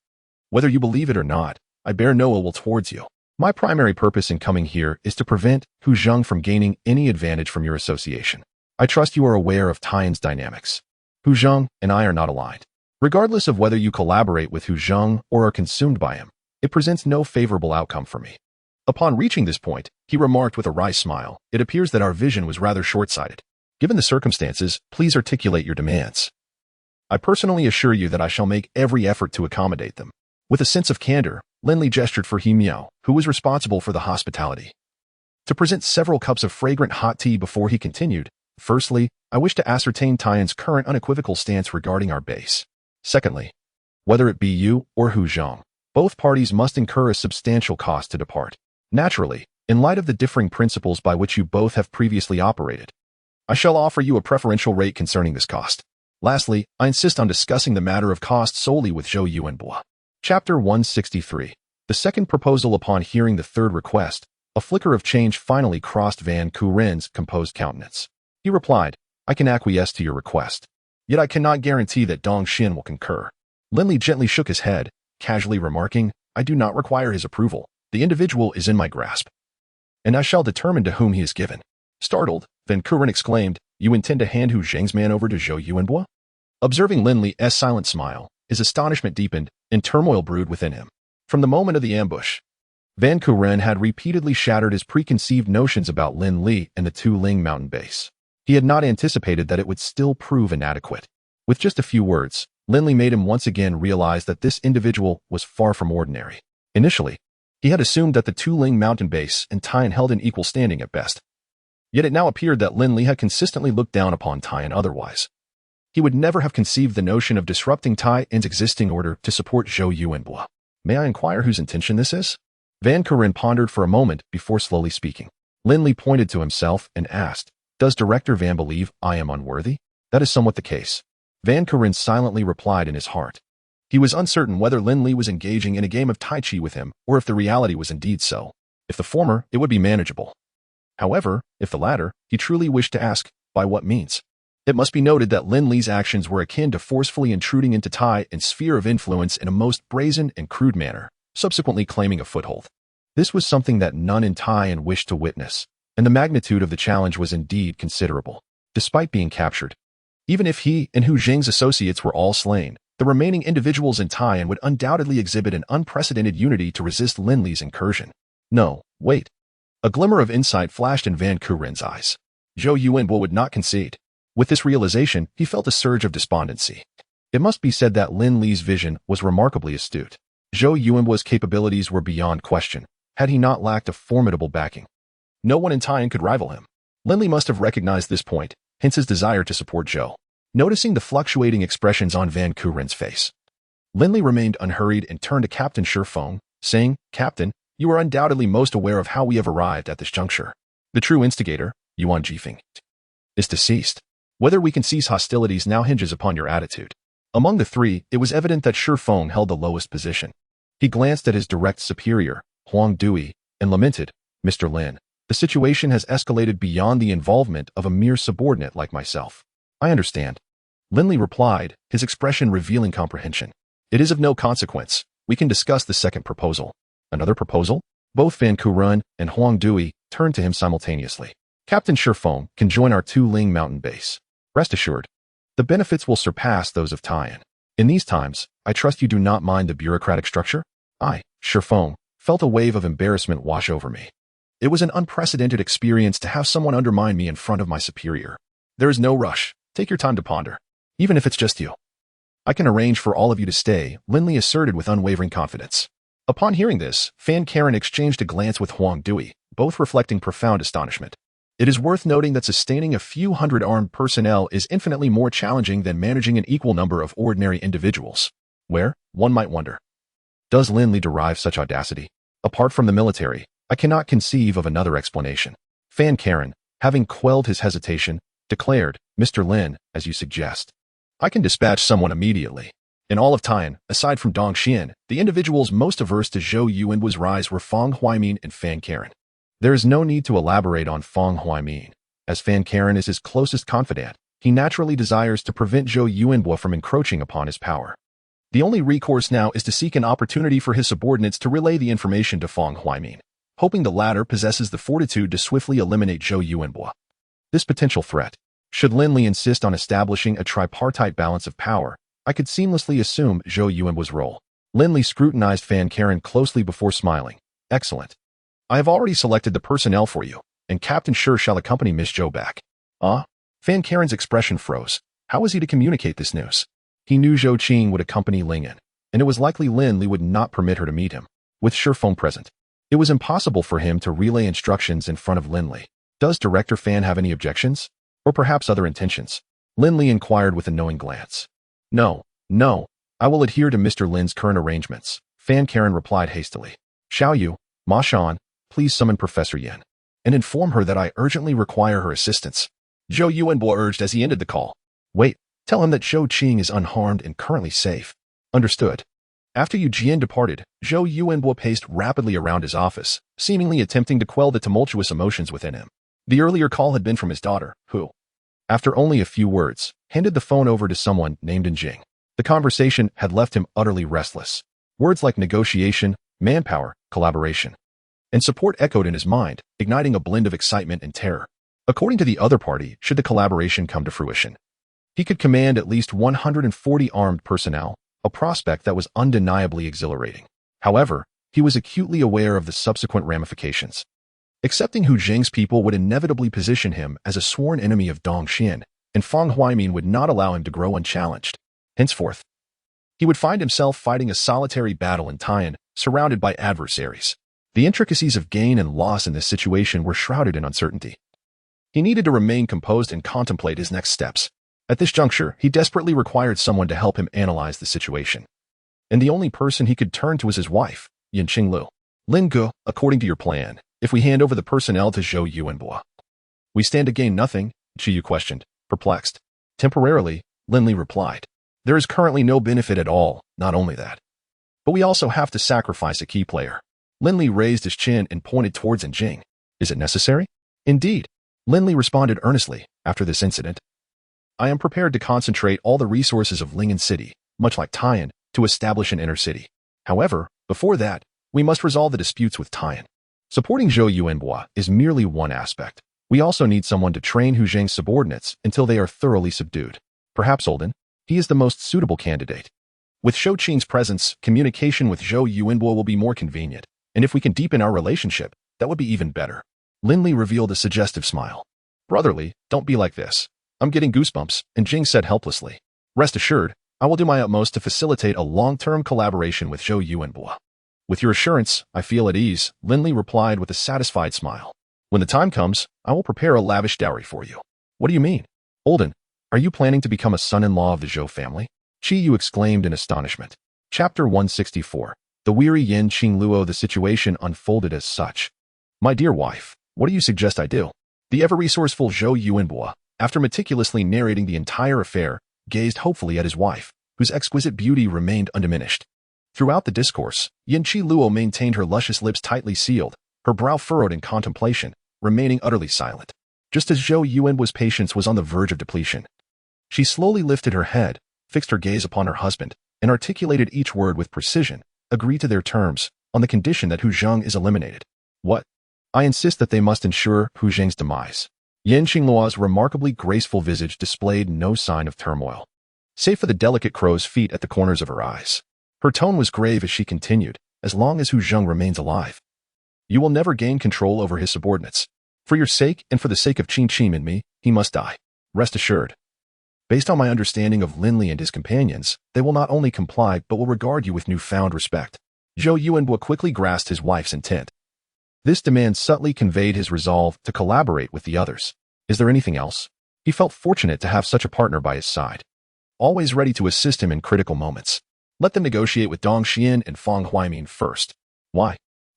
Whether you believe it or not, I bear no ill will towards you. My primary purpose in coming here is to prevent Hu Zheng from gaining any advantage from your association. I trust you are aware of Taiyan's dynamics. Hu Zheng and I are not aligned. Regardless of whether you collaborate with Hu Zheng or are consumed by him, it presents no favorable outcome for me. Upon reaching this point, he remarked with a wry smile, it appears that our vision was rather short-sighted. Given the circumstances, please articulate your demands. I personally assure you that I shall make every effort to accommodate them. With a sense of candor, Lin Li gestured for He Miao, who was responsible for the hospitality, to present several cups of fragrant hot tea before he continued. Firstly, I wish to ascertain Taiyan's current unequivocal stance regarding our base. Secondly, whether it be you or Hu Zheng, both parties must incur a substantial cost to depart. Naturally, in light of the differing principles by which you both have previously operated, I shall offer you a preferential rate concerning this cost. Lastly, I insist on discussing the matter of cost solely with Zhou Yuanbo. Chapter 163. The second proposal. Upon hearing the third request, a flicker of change finally crossed Van Kuren's composed countenance. He replied, I can acquiesce to your request. Yet I cannot guarantee that Dong Xin will concur. Lin Li gently shook his head, casually remarking, I do not require his approval. The individual is in my grasp, and I shall determine to whom he is given. Startled, Van Kuren exclaimed, You intend to hand Hu Zheng's man over to Zhou Yuanbo? Observing Lin Li's silent smile, his astonishment deepened, and turmoil brewed within him. From the moment of the ambush, Van Kuren had repeatedly shattered his preconceived notions about Lin Li and the Tuling mountain base. He had not anticipated that it would still prove inadequate. With just a few words, Lin Li made him once again realize that this individual was far from ordinary. Initially, he had assumed that the Tuling mountain base and Taiyan held an equal standing at best. Yet it now appeared that Lin Li had consistently looked down upon Taiyan otherwise. He would never have conceived the notion of disrupting Taiyan's existing order to support Zhou Yuanbo. May I inquire whose intention this is? Van Kuren pondered for a moment before slowly speaking. Lin Li pointed to himself and asked, Does Director Van believe I am unworthy? That is somewhat the case. Van Kuren silently replied in his heart. He was uncertain whether Lin Li was engaging in a game of Tai Chi with him or if the reality was indeed so. If the former, it would be manageable. However, if the latter, he truly wished to ask, by what means? It must be noted that Lin Li's actions were akin to forcefully intruding into Taiyan's sphere of influence in a most brazen and crude manner, subsequently claiming a foothold. This was something that none in Taiyan wished to witness, and the magnitude of the challenge was indeed considerable. Despite being captured, even if he and Hu Zheng's associates were all slain, the remaining individuals in Taiyan would undoubtedly exhibit an unprecedented unity to resist Lin Li's incursion. No, wait. A glimmer of insight flashed in Van Kuren's eyes. Zhou Yuanbo would not concede. With this realization, he felt a surge of despondency. It must be said that Lin Li's vision was remarkably astute. Zhou Yuanbo's capabilities were beyond question, had he not lacked a formidable backing. No one in Taiyan could rival him. Lin Li must have recognized this point, hence his desire to support Zhou. Noticing the fluctuating expressions on Van Kuren's face, Lin Li remained unhurried and turned to Captain Shifeng, saying, "Captain, you are undoubtedly most aware of how we have arrived at this juncture. The true instigator, Yuan Jifeng, is deceased. Whether we can cease hostilities now hinges upon your attitude." Among the three, it was evident that Shifeng held the lowest position. He glanced at his direct superior, Huang Dui, and lamented, "Mr. Lin, the situation has escalated beyond the involvement of a mere subordinate like myself." "I understand," Lin Li replied, his expression revealing comprehension. "It is of no consequence. We can discuss the second proposal." "Another proposal?" Both Van Kuren and Huang Dui turned to him simultaneously. "Captain Shifeng can join our Ling mountain base. Rest assured, the benefits will surpass those of Taiyan. In these times, I trust you do not mind the bureaucratic structure?" Shifeng, felt a wave of embarrassment wash over me. It was an unprecedented experience to have someone undermine me in front of my superior. "There is no rush. Take your time to ponder. Even if it's just you. I can arrange for all of you to stay," Lin Li asserted with unwavering confidence. Upon hearing this, Fan Karen exchanged a glance with Huang Dui, both reflecting profound astonishment. It is worth noting that sustaining a few hundred armed personnel is infinitely more challenging than managing an equal number of ordinary individuals. Where, one might wonder, does Lin Li derive such audacity? Apart from the military, I cannot conceive of another explanation. Fan Karen, having quelled his hesitation, declared, "Mr. Lin, as you suggest, I can dispatch someone immediately." In all of Taiyan, aside from Dong Xian, the individuals most averse to Zhou Yuanbu's rise were Fang Huaimin and Fan Karen. There is no need to elaborate on Fang Huaimin. As Fan Karen is his closest confidant, he naturally desires to prevent Zhou Yuanbu from encroaching upon his power. The only recourse now is to seek an opportunity for his subordinates to relay the information to Fang Huaimin, hoping the latter possesses the fortitude to swiftly eliminate Zhou Yuanbu. This potential threat, should Lin Li insist on establishing a tripartite balance of power, I could seamlessly assume Zhou Yuanbu's role. Lin Li scrutinized Fan Karen closely before smiling. "Excellent. I have already selected the personnel for you, and Captain Shi shall accompany Miss Zhou back." Fan Karen's expression froze. How was he to communicate this news? He knew Zhou Qing would accompany Ling Yan, and it was likely Lin Li would not permit her to meet him. With Shifeng present, it was impossible for him to relay instructions in front of Lin Li. Does Director Fan have any objections? Or perhaps other intentions? Lin Li inquired with a knowing glance. No, I will adhere to Mr. Lin's current arrangements," Fan Karen replied hastily. "Xiao Yu, Ma Shan, please summon Professor Yan, and inform her that I urgently require her assistance," Zhou Yuanbo urged as he ended the call. "Wait, tell him that Zhou Qing is unharmed and currently safe." "Understood." After Yu Jian departed, Zhou Yuanbo paced rapidly around his office, seemingly attempting to quell the tumultuous emotions within him. The earlier call had been from his daughter, who, after only a few words, handed the phone over to someone named Jing. The conversation had left him utterly restless. Words like negotiation, manpower, collaboration, and support echoed in his mind, igniting a blend of excitement and terror. According to the other party, should the collaboration come to fruition, he could command at least 140 armed personnel, a prospect that was undeniably exhilarating. However, he was acutely aware of the subsequent ramifications. Accepting Hu Jing's people would inevitably position him as a sworn enemy of Dong Xian, and Fang Huaimin would not allow him to grow unchallenged. Henceforth, he would find himself fighting a solitary battle in Taiyan, surrounded by adversaries. The intricacies of gain and loss in this situation were shrouded in uncertainty. He needed to remain composed and contemplate his next steps. At this juncture, he desperately required someone to help him analyze the situation. And the only person he could turn to was his wife, Yin Qinglu. "Lin Gu, according to your plan, if we hand over the personnel to Zhou Yuanbo, we stand to gain nothing?" Qiyu questioned, perplexed. "Temporarily," Lin Li replied. "There is currently no benefit at all, not only that, but we also have to sacrifice a key player." Lin Li raised his chin and pointed towards Jing. "Is it necessary?" "Indeed," Lin Li responded earnestly. "After this incident, I am prepared to concentrate all the resources of Lingyan City, much like Taiyan, to establish an inner city. However, before that, we must resolve the disputes with Taiyan. Supporting Zhou Yuanbo is merely one aspect. We also need someone to train Hu Zheng's subordinates until they are thoroughly subdued. Perhaps Olden, he is the most suitable candidate. With Zhou Qing's presence, communication with Zhou Yuanbo will be more convenient, and if we can deepen our relationship, that would be even better." Lin Li revealed a suggestive smile. "Brotherly, don't be like this. I'm getting goosebumps," and Jing said helplessly. "Rest assured, I will do my utmost to facilitate a long-term collaboration with Zhou Yuanbo." "With your assurance, I feel at ease," Lin Li replied with a satisfied smile. When the time comes, I will prepare a lavish dowry for you. What do you mean? Olden, are you planning to become a son-in-law of the Zhou family? Qi Yu exclaimed in astonishment. Chapter 164. The weary Yin Qing Luo. The situation unfolded as such. My dear wife, what do you suggest I do? The ever-resourceful Zhou Yuanbo, after meticulously narrating the entire affair, gazed hopefully at his wife, whose exquisite beauty remained undiminished. Throughout the discourse, Yin Qi Luo maintained her luscious lips tightly sealed, her brow furrowed in contemplation, remaining utterly silent. Just as Zhou Yuanbo's patience was on the verge of depletion, she slowly lifted her head, fixed her gaze upon her husband, and articulated each word with precision. Agree to their terms, on the condition that Hu Zheng is eliminated. What? I insist that they must ensure Hu Zheng's demise. Yin Qingluo's remarkably graceful visage displayed no sign of turmoil, save for the delicate crow's feet at the corners of her eyes. Her tone was grave as she continued, as long as Hu Zheng remains alive, you will never gain control over his subordinates. For your sake and for the sake of Qin Qin and me, he must die. Rest assured. Based on my understanding of Lin Li and his companions, they will not only comply but will regard you with newfound respect. Zhou Yuanbo quickly grasped his wife's intent. This demand subtly conveyed his resolve to collaborate with the others. Is there anything else? He felt fortunate to have such a partner by his side, always ready to assist him in critical moments. Let them negotiate with Dong Xian and Fang Huaimin first. Why?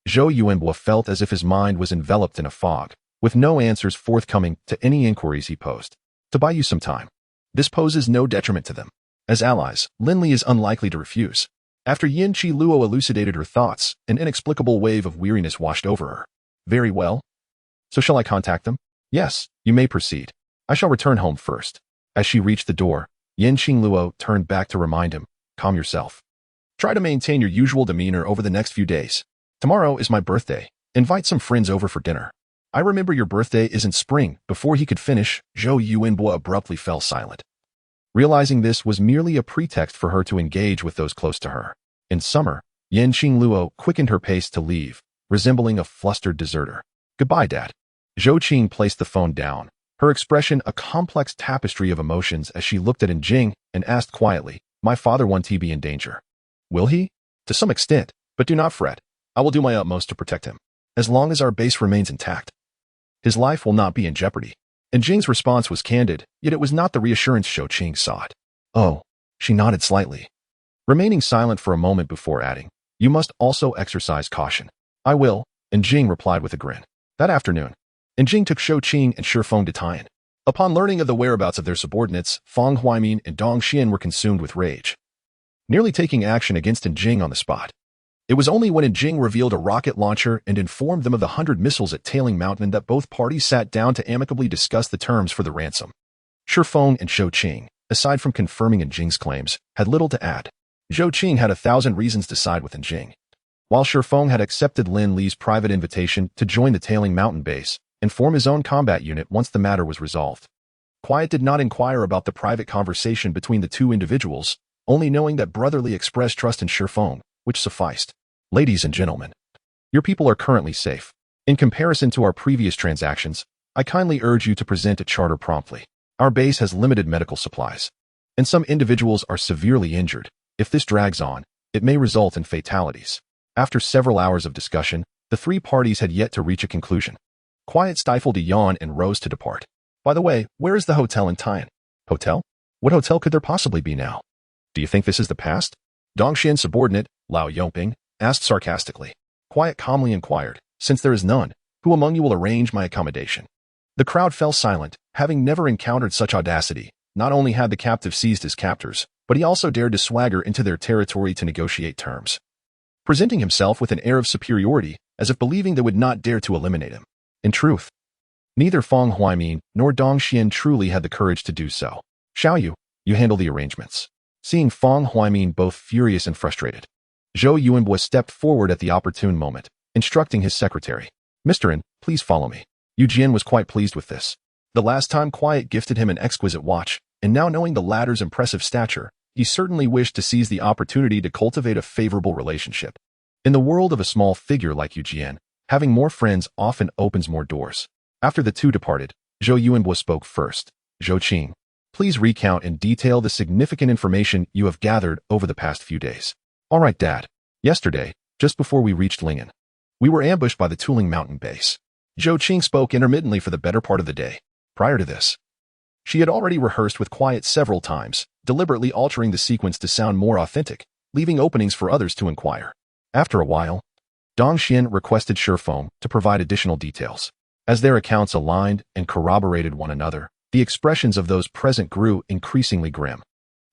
Zhou Yuanbo felt as if his mind was enveloped in a fog, with no answers forthcoming to any inquiries he posed. To buy you some time. This poses no detriment to them. As allies, Lin Li is unlikely to refuse. After Yin Qi Luo elucidated her thoughts, an inexplicable wave of weariness washed over her. Very well. So shall I contact them? Yes, you may proceed. I shall return home first. As she reached the door, Yin Qi Luo turned back to remind him, calm yourself. Try to maintain your usual demeanor over the next few days. Tomorrow is my birthday. Invite some friends over for dinner. I remember your birthday is in spring. Before he could finish, Zhou Yuanbo abruptly fell silent. Realizing this was merely a pretext for her to engage with those close to her. In summer, Yin Qing Luo quickened her pace to leave, resembling a flustered deserter. Goodbye, Dad. Zhou Qing placed the phone down, her expression a complex tapestry of emotions as she looked at Jing and asked quietly, my father won't be in danger. Will he? To some extent, but do not fret. I will do my utmost to protect him. As long as our base remains intact, his life will not be in jeopardy. And Jing's response was candid, yet it was not the reassurance Zhou Qing sought. Oh, she nodded slightly, remaining silent for a moment before adding, you must also exercise caution. I will, and Jing replied with a grin. That afternoon, and Jing took Zhou Qing and Shifeng to Tian. Upon learning of the whereabouts of their subordinates, Fang Huaimin and Dong Xian were consumed with rage, nearly taking action against Jing on the spot. It was only when Jing revealed a rocket launcher and informed them of the 100 missiles at Tailing Mountain that both parties sat down to amicably discuss the terms for the ransom. Shifeng and Zhou Qing, aside from confirming Jing's claims, had little to add. Zhou Qing had 1,000 reasons to side with Jing, while Shifeng had accepted Lin Li's private invitation to join the Tailing Mountain base and form his own combat unit once the matter was resolved. Quiet did not inquire about the private conversation between the two individuals, only knowing that brotherly expressed trust in Shifeng, which sufficed. Ladies and gentlemen, your people are currently safe. In comparison to our previous transactions, I kindly urge you to present a charter promptly. Our base has limited medical supplies, and some individuals are severely injured. If this drags on, it may result in fatalities. After several hours of discussion, the three parties had yet to reach a conclusion. Quiet stifled a yawn and rose to depart. By the way, where is the hotel in Tian? Hotel? What hotel could there possibly be now? Do you think this is the past? Dongxian's subordinate, Lao Yongping, asked sarcastically. Quiet calmly inquired, since there is none, who among you will arrange my accommodation? The crowd fell silent, having never encountered such audacity. Not only had the captive seized his captors, but he also dared to swagger into their territory to negotiate terms, presenting himself with an air of superiority, as if believing they would not dare to eliminate him. In truth, neither Fang Huaimin nor Dong Xian truly had the courage to do so. Xiaoyu, you handle the arrangements. Seeing Fang Huaimin both furious and frustrated, Zhou Yuanbo stepped forward at the opportune moment, instructing his secretary. Mr. N, please follow me. Yu Jian was quite pleased with this. The last time Quiet gifted him an exquisite watch, and now knowing the latter's impressive stature, he certainly wished to seize the opportunity to cultivate a favorable relationship. In the world of a small figure like Yu Jian, having more friends often opens more doors. After the two departed, Zhou Yuanbo spoke first. Zhou Qing, please recount in detail the significant information you have gathered over the past few days. All right, Dad. Yesterday, just before we reached Lingen, we were ambushed by the Tailing Mountain base. Zhou Qing spoke intermittently for the better part of the day. Prior to this, she had already rehearsed with quiet several times, deliberately altering the sequence to sound more authentic, leaving openings for others to inquire. After a while, Dong Xian requested Shifeng to provide additional details. As their accounts aligned and corroborated one another, the expressions of those present grew increasingly grim.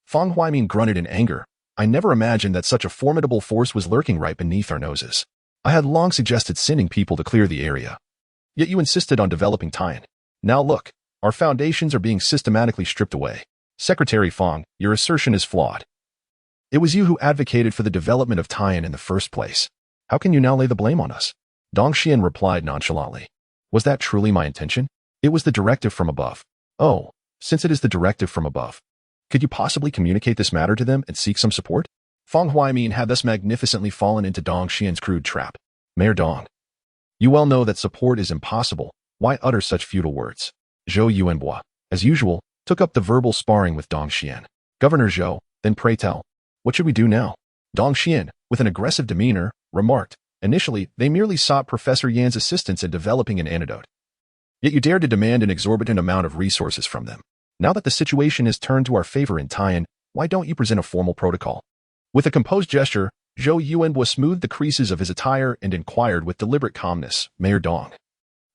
Fang Huaimin grunted in anger. I never imagined that such a formidable force was lurking right beneath our noses. I had long suggested sending people to clear the area. Yet you insisted on developing Tian. Now look, our foundations are being systematically stripped away. Secretary Fang, your assertion is flawed. It was you who advocated for the development of Tian in the first place. How can you now lay the blame on us? Dong Xian replied nonchalantly. Was that truly my intention? It was the directive from above. Oh, since it is the directive from above, could you possibly communicate this matter to them and seek some support? Fang Huaimin had thus magnificently fallen into Dong Xian's crude trap. Mayor Dong, you well know that support is impossible. Why utter such futile words? Zhou Yuanbo, as usual, took up the verbal sparring with Dong Xian. Governor Zhou, then pray tell, what should we do now? Dong Xian, with an aggressive demeanor, remarked, initially, they merely sought Professor Yan's assistance in developing an antidote. Yet you dared to demand an exorbitant amount of resources from them. Now that the situation has turned to our favor in Tian, why don't you present a formal protocol? With a composed gesture, Zhou Yuanbo smoothed the creases of his attire and inquired with deliberate calmness, Mayor Dong.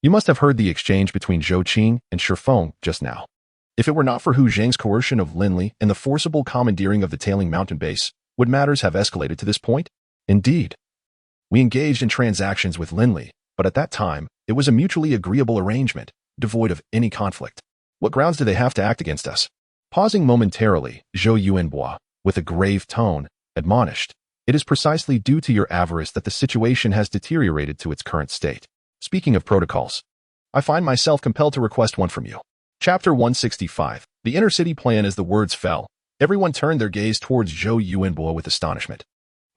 You must have heard the exchange between Zhou Qing and Shifeng just now. If it were not for Hu Zhang's coercion of Lin Li and the forcible commandeering of the tailing mountain base, would matters have escalated to this point? Indeed. We engaged in transactions with Lin Li, but at that time, it was a mutually agreeable arrangement, devoid of any conflict. What grounds do they have to act against us? Pausing momentarily, Zhou Yuanbo, with a grave tone, admonished, it is precisely due to your avarice that the situation has deteriorated to its current state. Speaking of protocols, I find myself compelled to request one from you. Chapter 165. The Inner City Plan. As the words fell, everyone turned their gaze towards Zhou Yuanbo with astonishment.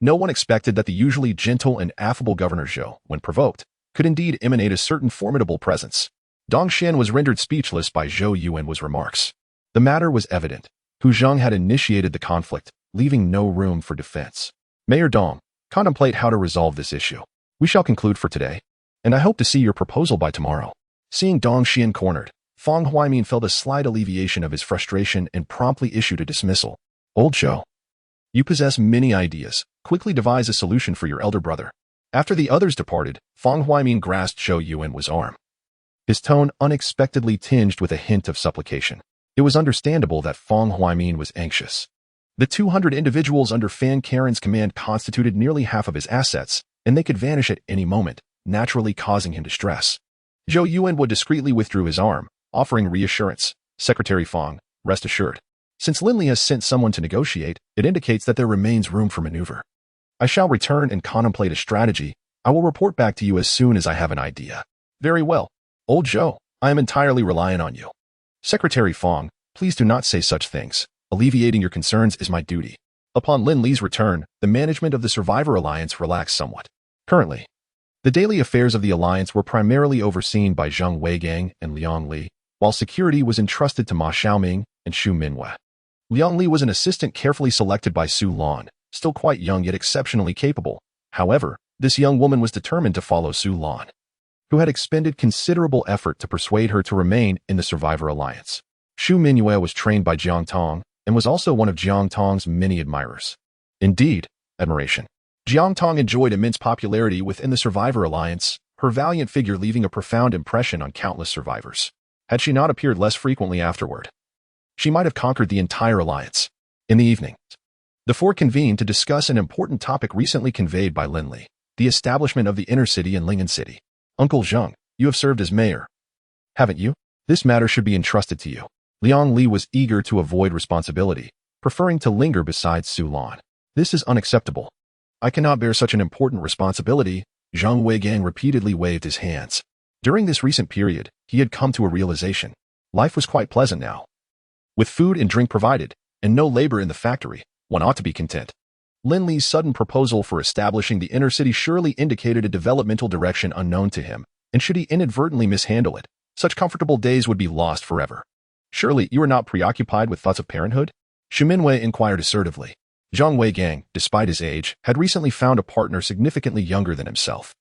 No one expected that the usually gentle and affable Governor Zhou, when provoked, could indeed emanate a certain formidable presence. Dong Xian was rendered speechless by Zhou Yuanbo's remarks. The matter was evident. Hu Zhang had initiated the conflict, leaving no room for defense. Mayor Dong, contemplate how to resolve this issue. We shall conclude for today, and I hope to see your proposal by tomorrow. Seeing Dong Xian cornered, Fang Huaimin felt a slight alleviation of his frustration and promptly issued a dismissal. Old Zhou, you possess many ideas. Quickly devise a solution for your elder brother. After the others departed, Fang Huaimin grasped Zhou Yuanbo's arm. His tone unexpectedly tinged with a hint of supplication. It was understandable that Fang Huaimin was anxious. The 200 individuals under Fan Karen's command constituted nearly half of his assets, and they could vanish at any moment, naturally causing him distress. Zhou Yuanbo discreetly withdrew his arm, offering reassurance. Secretary Fang, rest assured. Since Lin Li has sent someone to negotiate, it indicates that there remains room for maneuver. I shall return and contemplate a strategy. I will report back to you as soon as I have an idea. Very well. Old Zhou, I am entirely reliant on you. Secretary Fang, please do not say such things. Alleviating your concerns is my duty. Upon Lin Li's return, the management of the Survivor Alliance relaxed somewhat. Currently, the daily affairs of the alliance were primarily overseen by Zhang Weigang and Lin Li, while security was entrusted to Ma Xiaoming and Xu Minwei. Lin Li was an assistant carefully selected by Su Lan, still quite young yet exceptionally capable. However, this young woman was determined to follow Su Lan, who had expended considerable effort to persuade her to remain in the Survivor Alliance. Xu Minwei was trained by Jiang Tong and was also one of Jiang Tong's many admirers. Indeed, admiration. Jiang Tong enjoyed immense popularity within the Survivor Alliance, her valiant figure leaving a profound impression on countless survivors. Had she not appeared less frequently afterward, she might have conquered the entire alliance. In the evening, the four convened to discuss an important topic recently conveyed by Lin Li, the establishment of the inner city in Lingen City. Uncle Zheng, you have served as mayor, haven't you? This matter should be entrusted to you. Lin Li was eager to avoid responsibility, preferring to linger beside Su Lan. This is unacceptable. I cannot bear such an important responsibility. Zhang Weigang repeatedly waved his hands. During this recent period, he had come to a realization. Life was quite pleasant now. With food and drink provided, and no labor in the factory, one ought to be content. Lin Li's sudden proposal for establishing the inner city surely indicated a developmental direction unknown to him, and should he inadvertently mishandle it, such comfortable days would be lost forever. Surely you are not preoccupied with thoughts of parenthood? Xu Minwei inquired assertively. Zhang Weigang, despite his age, had recently found a partner significantly younger than himself,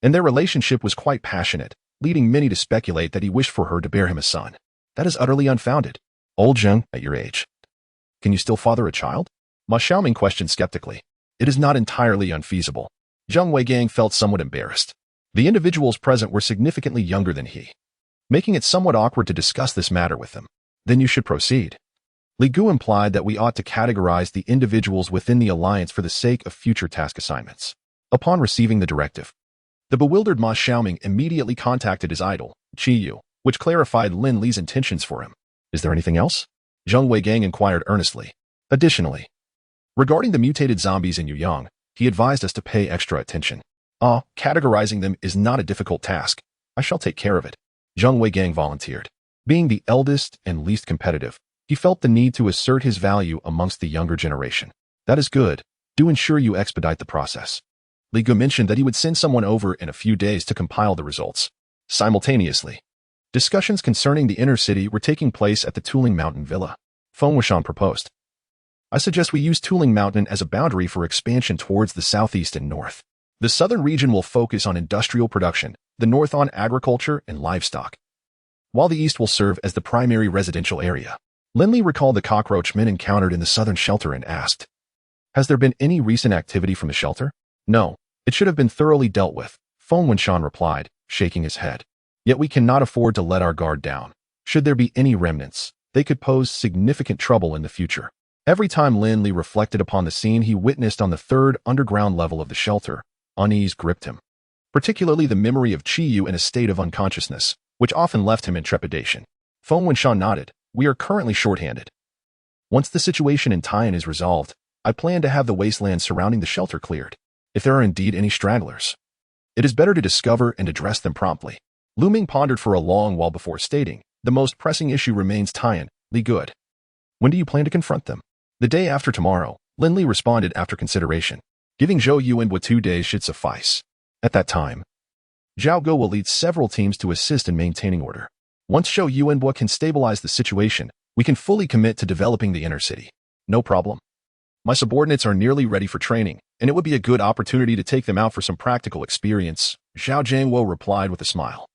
and their relationship was quite passionate, leading many to speculate that he wished for her to bear him a son. That is utterly unfounded. Old Zheng, at your age, can you still father a child? Ma Xiaoming questioned skeptically. It is not entirely unfeasible. Zheng Weigang felt somewhat embarrassed. The individuals present were significantly younger than he, making it somewhat awkward to discuss this matter with them. Then you should proceed. Li Gu implied that we ought to categorize the individuals within the alliance for the sake of future task assignments. Upon receiving the directive, the bewildered Ma Xiaoming immediately contacted his idol, Qi Yu, which clarified Lin Li's intentions for him. Is there anything else? Zheng Weigang inquired earnestly. Additionally, regarding the mutated zombies in Yuyang, he advised us to pay extra attention. Categorizing them is not a difficult task. I shall take care of it. Zheng Weigang volunteered. Being the eldest and least competitive, he felt the need to assert his value amongst the younger generation. That is good. Do ensure you expedite the process. Li Gu mentioned that he would send someone over in a few days to compile the results. Simultaneously, discussions concerning the inner city were taking place at the Tuling Mountain Villa. Feng Wuxian proposed. I suggest we use Tuling Mountain as a boundary for expansion towards the southeast and north. The southern region will focus on industrial production, the north on agriculture and livestock, while the east will serve as the primary residential area. Lin Li recalled the cockroachmen encountered in the southern shelter and asked, has there been any recent activity from the shelter? No, it should have been thoroughly dealt with, Feng Wuxian replied, shaking his head. Yet we cannot afford to let our guard down. Should there be any remnants, they could pose significant trouble in the future. Every time Lin Li reflected upon the scene he witnessed on the third underground level of the shelter, unease gripped him. Particularly the memory of Qi Yu in a state of unconsciousness, which often left him in trepidation. Feng Wuxian nodded. We are currently shorthanded. Once the situation in Taiyan is resolved, I plan to have the wasteland surrounding the shelter cleared. If there are indeed any stragglers, it is better to discover and address them promptly. Lu Ming pondered for a long while before stating, the most pressing issue remains Taiyan, Li Good. When do you plan to confront them? The day after tomorrow, Lin Li responded after consideration. Giving Zhou Yuanbo 2 days should suffice. At that time, Zhao Go will lead several teams to assist in maintaining order. Once Zhou Yuanbo can stabilize the situation, we can fully commit to developing the inner city. No problem. My subordinates are nearly ready for training, and it would be a good opportunity to take them out for some practical experience, Zhao Jianguo replied with a smile.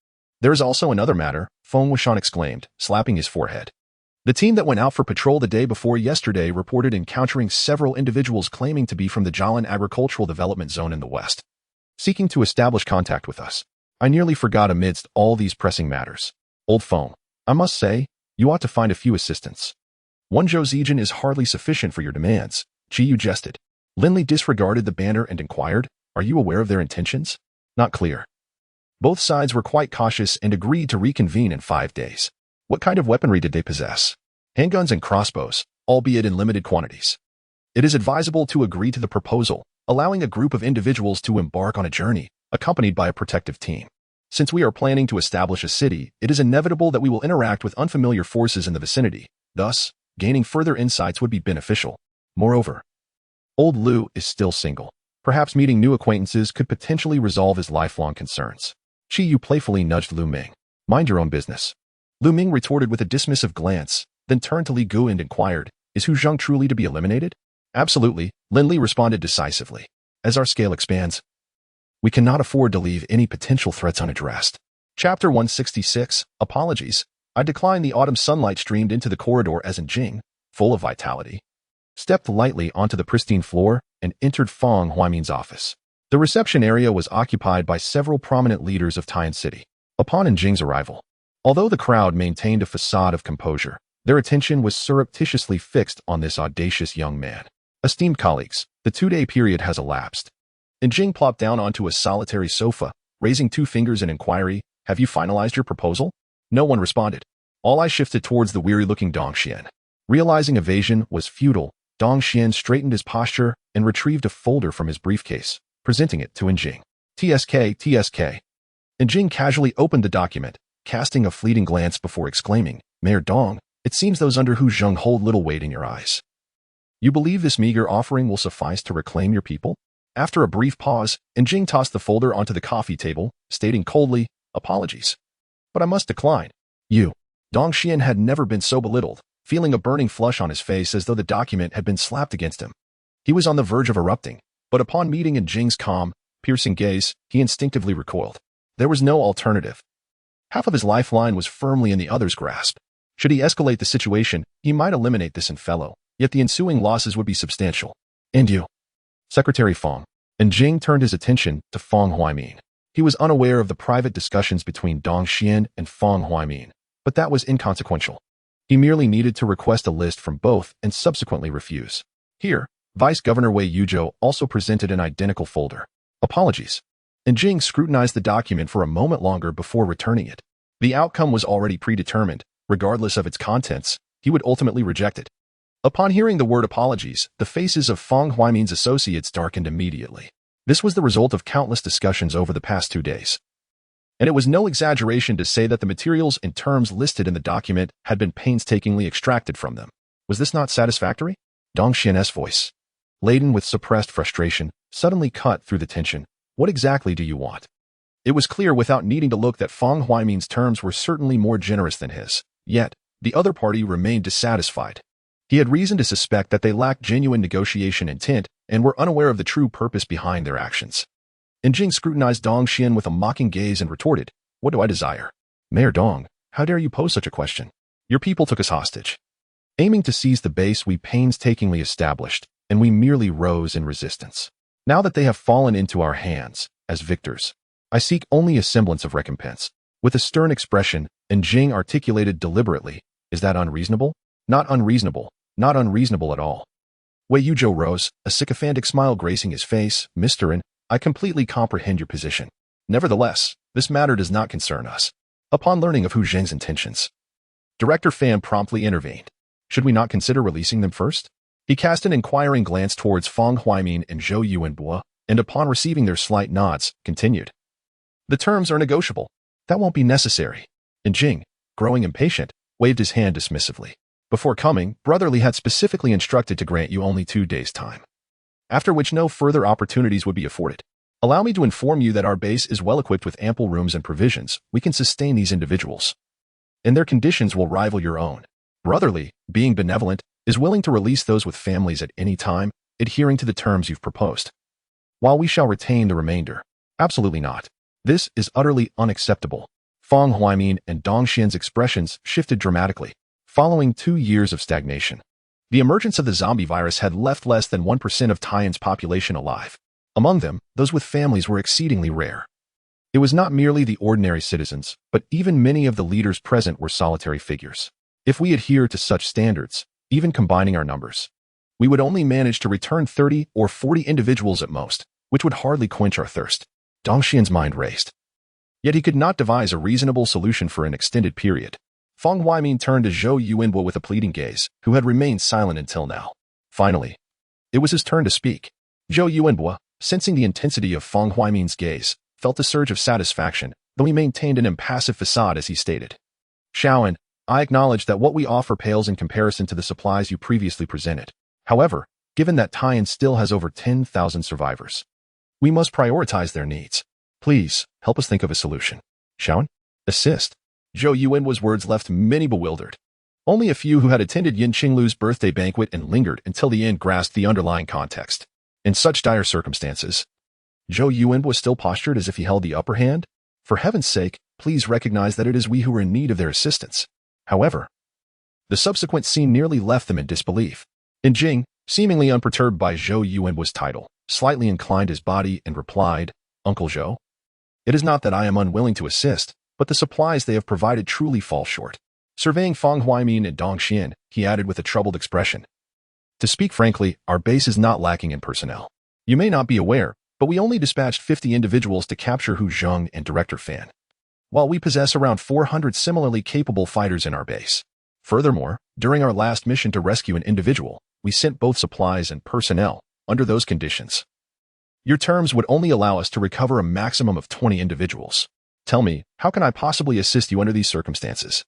There is also another matter, Feng Wuxian exclaimed, slapping his forehead. The team that went out for patrol the day before yesterday reported encountering several individuals claiming to be from the Jialan Agricultural Development Zone in the west, seeking to establish contact with us. I nearly forgot amidst all these pressing matters. Old Feng, I must say, you ought to find a few assistants. One Zhou Zijin is hardly sufficient for your demands, Qi Yu jested. Lin Li disregarded the banner and inquired, are you aware of their intentions? Not clear. Both sides were quite cautious and agreed to reconvene in 5 days. What kind of weaponry did they possess? Handguns and crossbows, albeit in limited quantities. It is advisable to agree to the proposal, allowing a group of individuals to embark on a journey, accompanied by a protective team. Since we are planning to establish a city, it is inevitable that we will interact with unfamiliar forces in the vicinity. Thus, gaining further insights would be beneficial. Moreover, old Lu is still single. Perhaps meeting new acquaintances could potentially resolve his lifelong concerns. Qi Yu playfully nudged Lu Ming. Mind your own business. Lu Ming retorted with a dismissive glance, then turned to Li Gu and inquired, is Hu Zheng truly to be eliminated? Absolutely, Lin Li responded decisively. As our scale expands, we cannot afford to leave any potential threats unaddressed. Chapter 166, Apologies. I declined the autumn sunlight streamed into the corridor as Jing, full of vitality, stepped lightly onto the pristine floor and entered Feng Huaimin's office. The reception area was occupied by several prominent leaders of Taiyan City. Upon Jing's arrival, although the crowd maintained a facade of composure, their attention was surreptitiously fixed on this audacious young man. Esteemed colleagues, the 2-day period has elapsed. Jing plopped down onto a solitary sofa, raising 2 fingers in inquiry, have you finalized your proposal? No one responded. All eyes shifted towards the weary-looking Dong Xian. Realizing evasion was futile, Dong Xian straightened his posture and retrieved a folder from his briefcase, presenting it to Jing. TSK. Jing casually opened the document, casting a fleeting glance before exclaiming, Mayor Dong, it seems those under Hu Zheng hold little weight in your eyes. You believe this meager offering will suffice to reclaim your people? After a brief pause, Jing tossed the folder onto the coffee table, stating coldly, apologies. But I must decline. You. Dong Xian had never been so belittled, feeling a burning flush on his face as though the document had been slapped against him. He was on the verge of erupting, but upon meeting Jing's calm, piercing gaze, he instinctively recoiled. There was no alternative. Half of his lifeline was firmly in the other's grasp. Should he escalate the situation, he might eliminate this fellow, yet the ensuing losses would be substantial. And you, Secretary Fong. And Jing turned his attention to Fong Huaimin. He was unaware of the private discussions between Dong Xian and Fong Huaimin, but that was inconsequential. He merely needed to request a list from both and subsequently refuse. Here, Vice Governor Wei Yuzhou also presented an identical folder. Apologies. And Jing scrutinized the document for a moment longer before returning it. The outcome was already predetermined. Regardless of its contents, he would ultimately reject it. Upon hearing the word apologies, the faces of Fong Huaimin's associates darkened immediately. This was the result of countless discussions over the past 2 days. And it was no exaggeration to say that the materials and terms listed in the document had been painstakingly extracted from them. Was this not satisfactory? Dong Xian's voice, laden with suppressed frustration, suddenly cut through the tension. What exactly do you want? It was clear without needing to look that Fong Huaimin's terms were certainly more generous than his. Yet, the other party remained dissatisfied. He had reason to suspect that they lacked genuine negotiation intent and were unaware of the true purpose behind their actions. And Jing scrutinized Dong Xian with a mocking gaze and retorted, "What do I desire? Mayor Dong, how dare you pose such a question? Your people took us hostage, aiming to seize the base we painstakingly established, and we merely rose in resistance. Now that they have fallen into our hands, as victors, I seek only a semblance of recompense." With a stern expression, and Jing articulated deliberately, "Is that unreasonable? Not unreasonable, not unreasonable at all." Wei Yuzhou rose, a sycophantic smile gracing his face. "Mr. Ren, I completely comprehend your position. Nevertheless, this matter does not concern us." Upon learning of Hu Zheng's intentions, Director Fan promptly intervened. "Should we not consider releasing them first?" He cast an inquiring glance towards Fong Huaimin and Zhou Yuanbo, and upon receiving their slight nods, continued, "The terms are negotiable. That won't be necessary." And Jing, growing impatient, waved his hand dismissively. "Before coming, Brotherly had specifically instructed to grant you only 2 days' time, after which no further opportunities would be afforded. Allow me to inform you that our base is well equipped with ample rooms and provisions. We can sustain these individuals, and their conditions will rival your own. Brotherly, being benevolent, is willing to release those with families at any time, adhering to the terms you've proposed, while we shall retain the remainder." "Absolutely not. This is utterly unacceptable." Fong Huaimin and Dong Xian's expressions shifted dramatically. Following 2 years of stagnation, the emergence of the zombie virus had left less than 1% of Taiyan's population alive. Among them, those with families were exceedingly rare. It was not merely the ordinary citizens, but even many of the leaders present were solitary figures. If we adhere to such standards, even combining our numbers, we would only manage to return 30 or 40 individuals at most, which would hardly quench our thirst. Dong Xian's mind raced. Yet he could not devise a reasonable solution for an extended period. Fong Huaimin turned to Zhou Yuanbo with a pleading gaze, who had remained silent until now. Finally, it was his turn to speak. Zhou Yuanbo, sensing the intensity of Fong Huaimin's gaze, felt a surge of satisfaction, though he maintained an impassive facade as he stated, "Shaoan, I acknowledge that what we offer pales in comparison to the supplies you previously presented. However, given that Taiyan still has over 10,000 survivors, we must prioritize their needs. Please, help us think of a solution. Shaoan, assist." Zhou Yuanbo's words left many bewildered. Only a few who had attended Yin Qinglu's birthday banquet and lingered until the end grasped the underlying context. In such dire circumstances, Zhou Yuanbo still postured as if he held the upper hand. "For heaven's sake, please recognize that it is we who are in need of their assistance." However, the subsequent scene nearly left them in disbelief. And Jing, seemingly unperturbed by Zhou Yuanbo's title, slightly inclined his body and replied, "Uncle Zhou, it is not that I am unwilling to assist, but the supplies they have provided truly fall short." Surveying Fong Huaimin and Dong Xian, he added with a troubled expression, "To speak frankly, our base is not lacking in personnel. You may not be aware, but we only dispatched 50 individuals to capture Hu Zheng and Director Fan, while we possess around 400 similarly capable fighters in our base. Furthermore, during our last mission to rescue an individual, we sent both supplies and personnel. Under those conditions, your terms would only allow us to recover a maximum of 20 individuals. Tell me, how can I possibly assist you under these circumstances?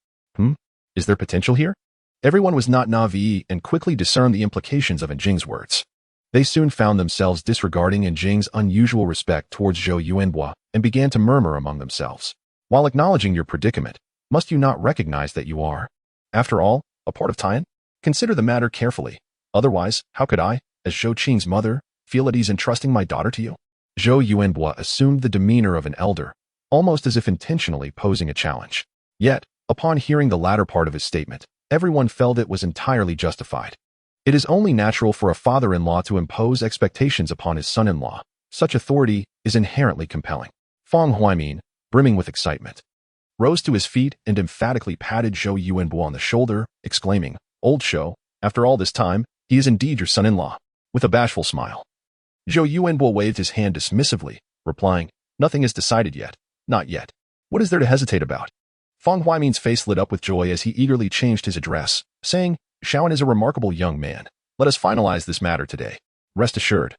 Is there potential here?" Everyone was not naive and quickly discerned the implications of Jing's words. They soon found themselves disregarding Jing's unusual respect towards Zhou Yuanbo and began to murmur among themselves. "While acknowledging your predicament, must you not recognize that you are, after all, a part of Taiyan? Consider the matter carefully. Otherwise, how could I, as Zhou Qing's mother, feel at ease in trusting my daughter to you?" Zhou Yuanbo assumed the demeanor of an elder, almost as if intentionally posing a challenge. Yet, upon hearing the latter part of his statement, everyone felt it was entirely justified. It is only natural for a father-in-law to impose expectations upon his son-in-law. Such authority is inherently compelling. Fang Huaimin, brimming with excitement, rose to his feet and emphatically patted Zhou Yuanbo on the shoulder, exclaiming, "Old Zhou, after all this time, he is indeed your son-in-law," with a bashful smile. Zhou Yuanbo waved his hand dismissively, replying, "Nothing is decided yet. Not yet. What is there to hesitate about?" Fang Huaimin's face lit up with joy as he eagerly changed his address, saying, "Shaoan is a remarkable young man. Let us finalize this matter today. Rest assured.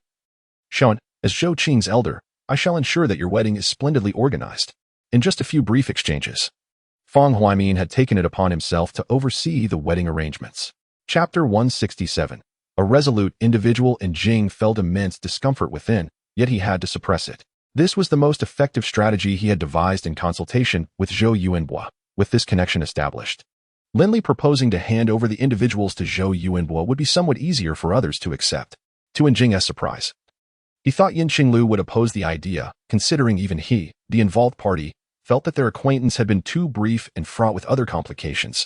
Shaoan, as Zhou Qing's elder, I shall ensure that your wedding is splendidly organized." In just a few brief exchanges, Fang Huaimin had taken it upon himself to oversee the wedding arrangements. Chapter 167. A resolute individual in Jing felt immense discomfort within, yet he had to suppress it. This was the most effective strategy he had devised in consultation with Zhou Yuanbo. With this connection established, Lin Li proposing to hand over the individuals to Zhou Yuanbo would be somewhat easier for others to accept. To Jing's surprise, he thought Yin Qinglu would oppose the idea, considering even he, the involved party, felt that their acquaintance had been too brief and fraught with other complications,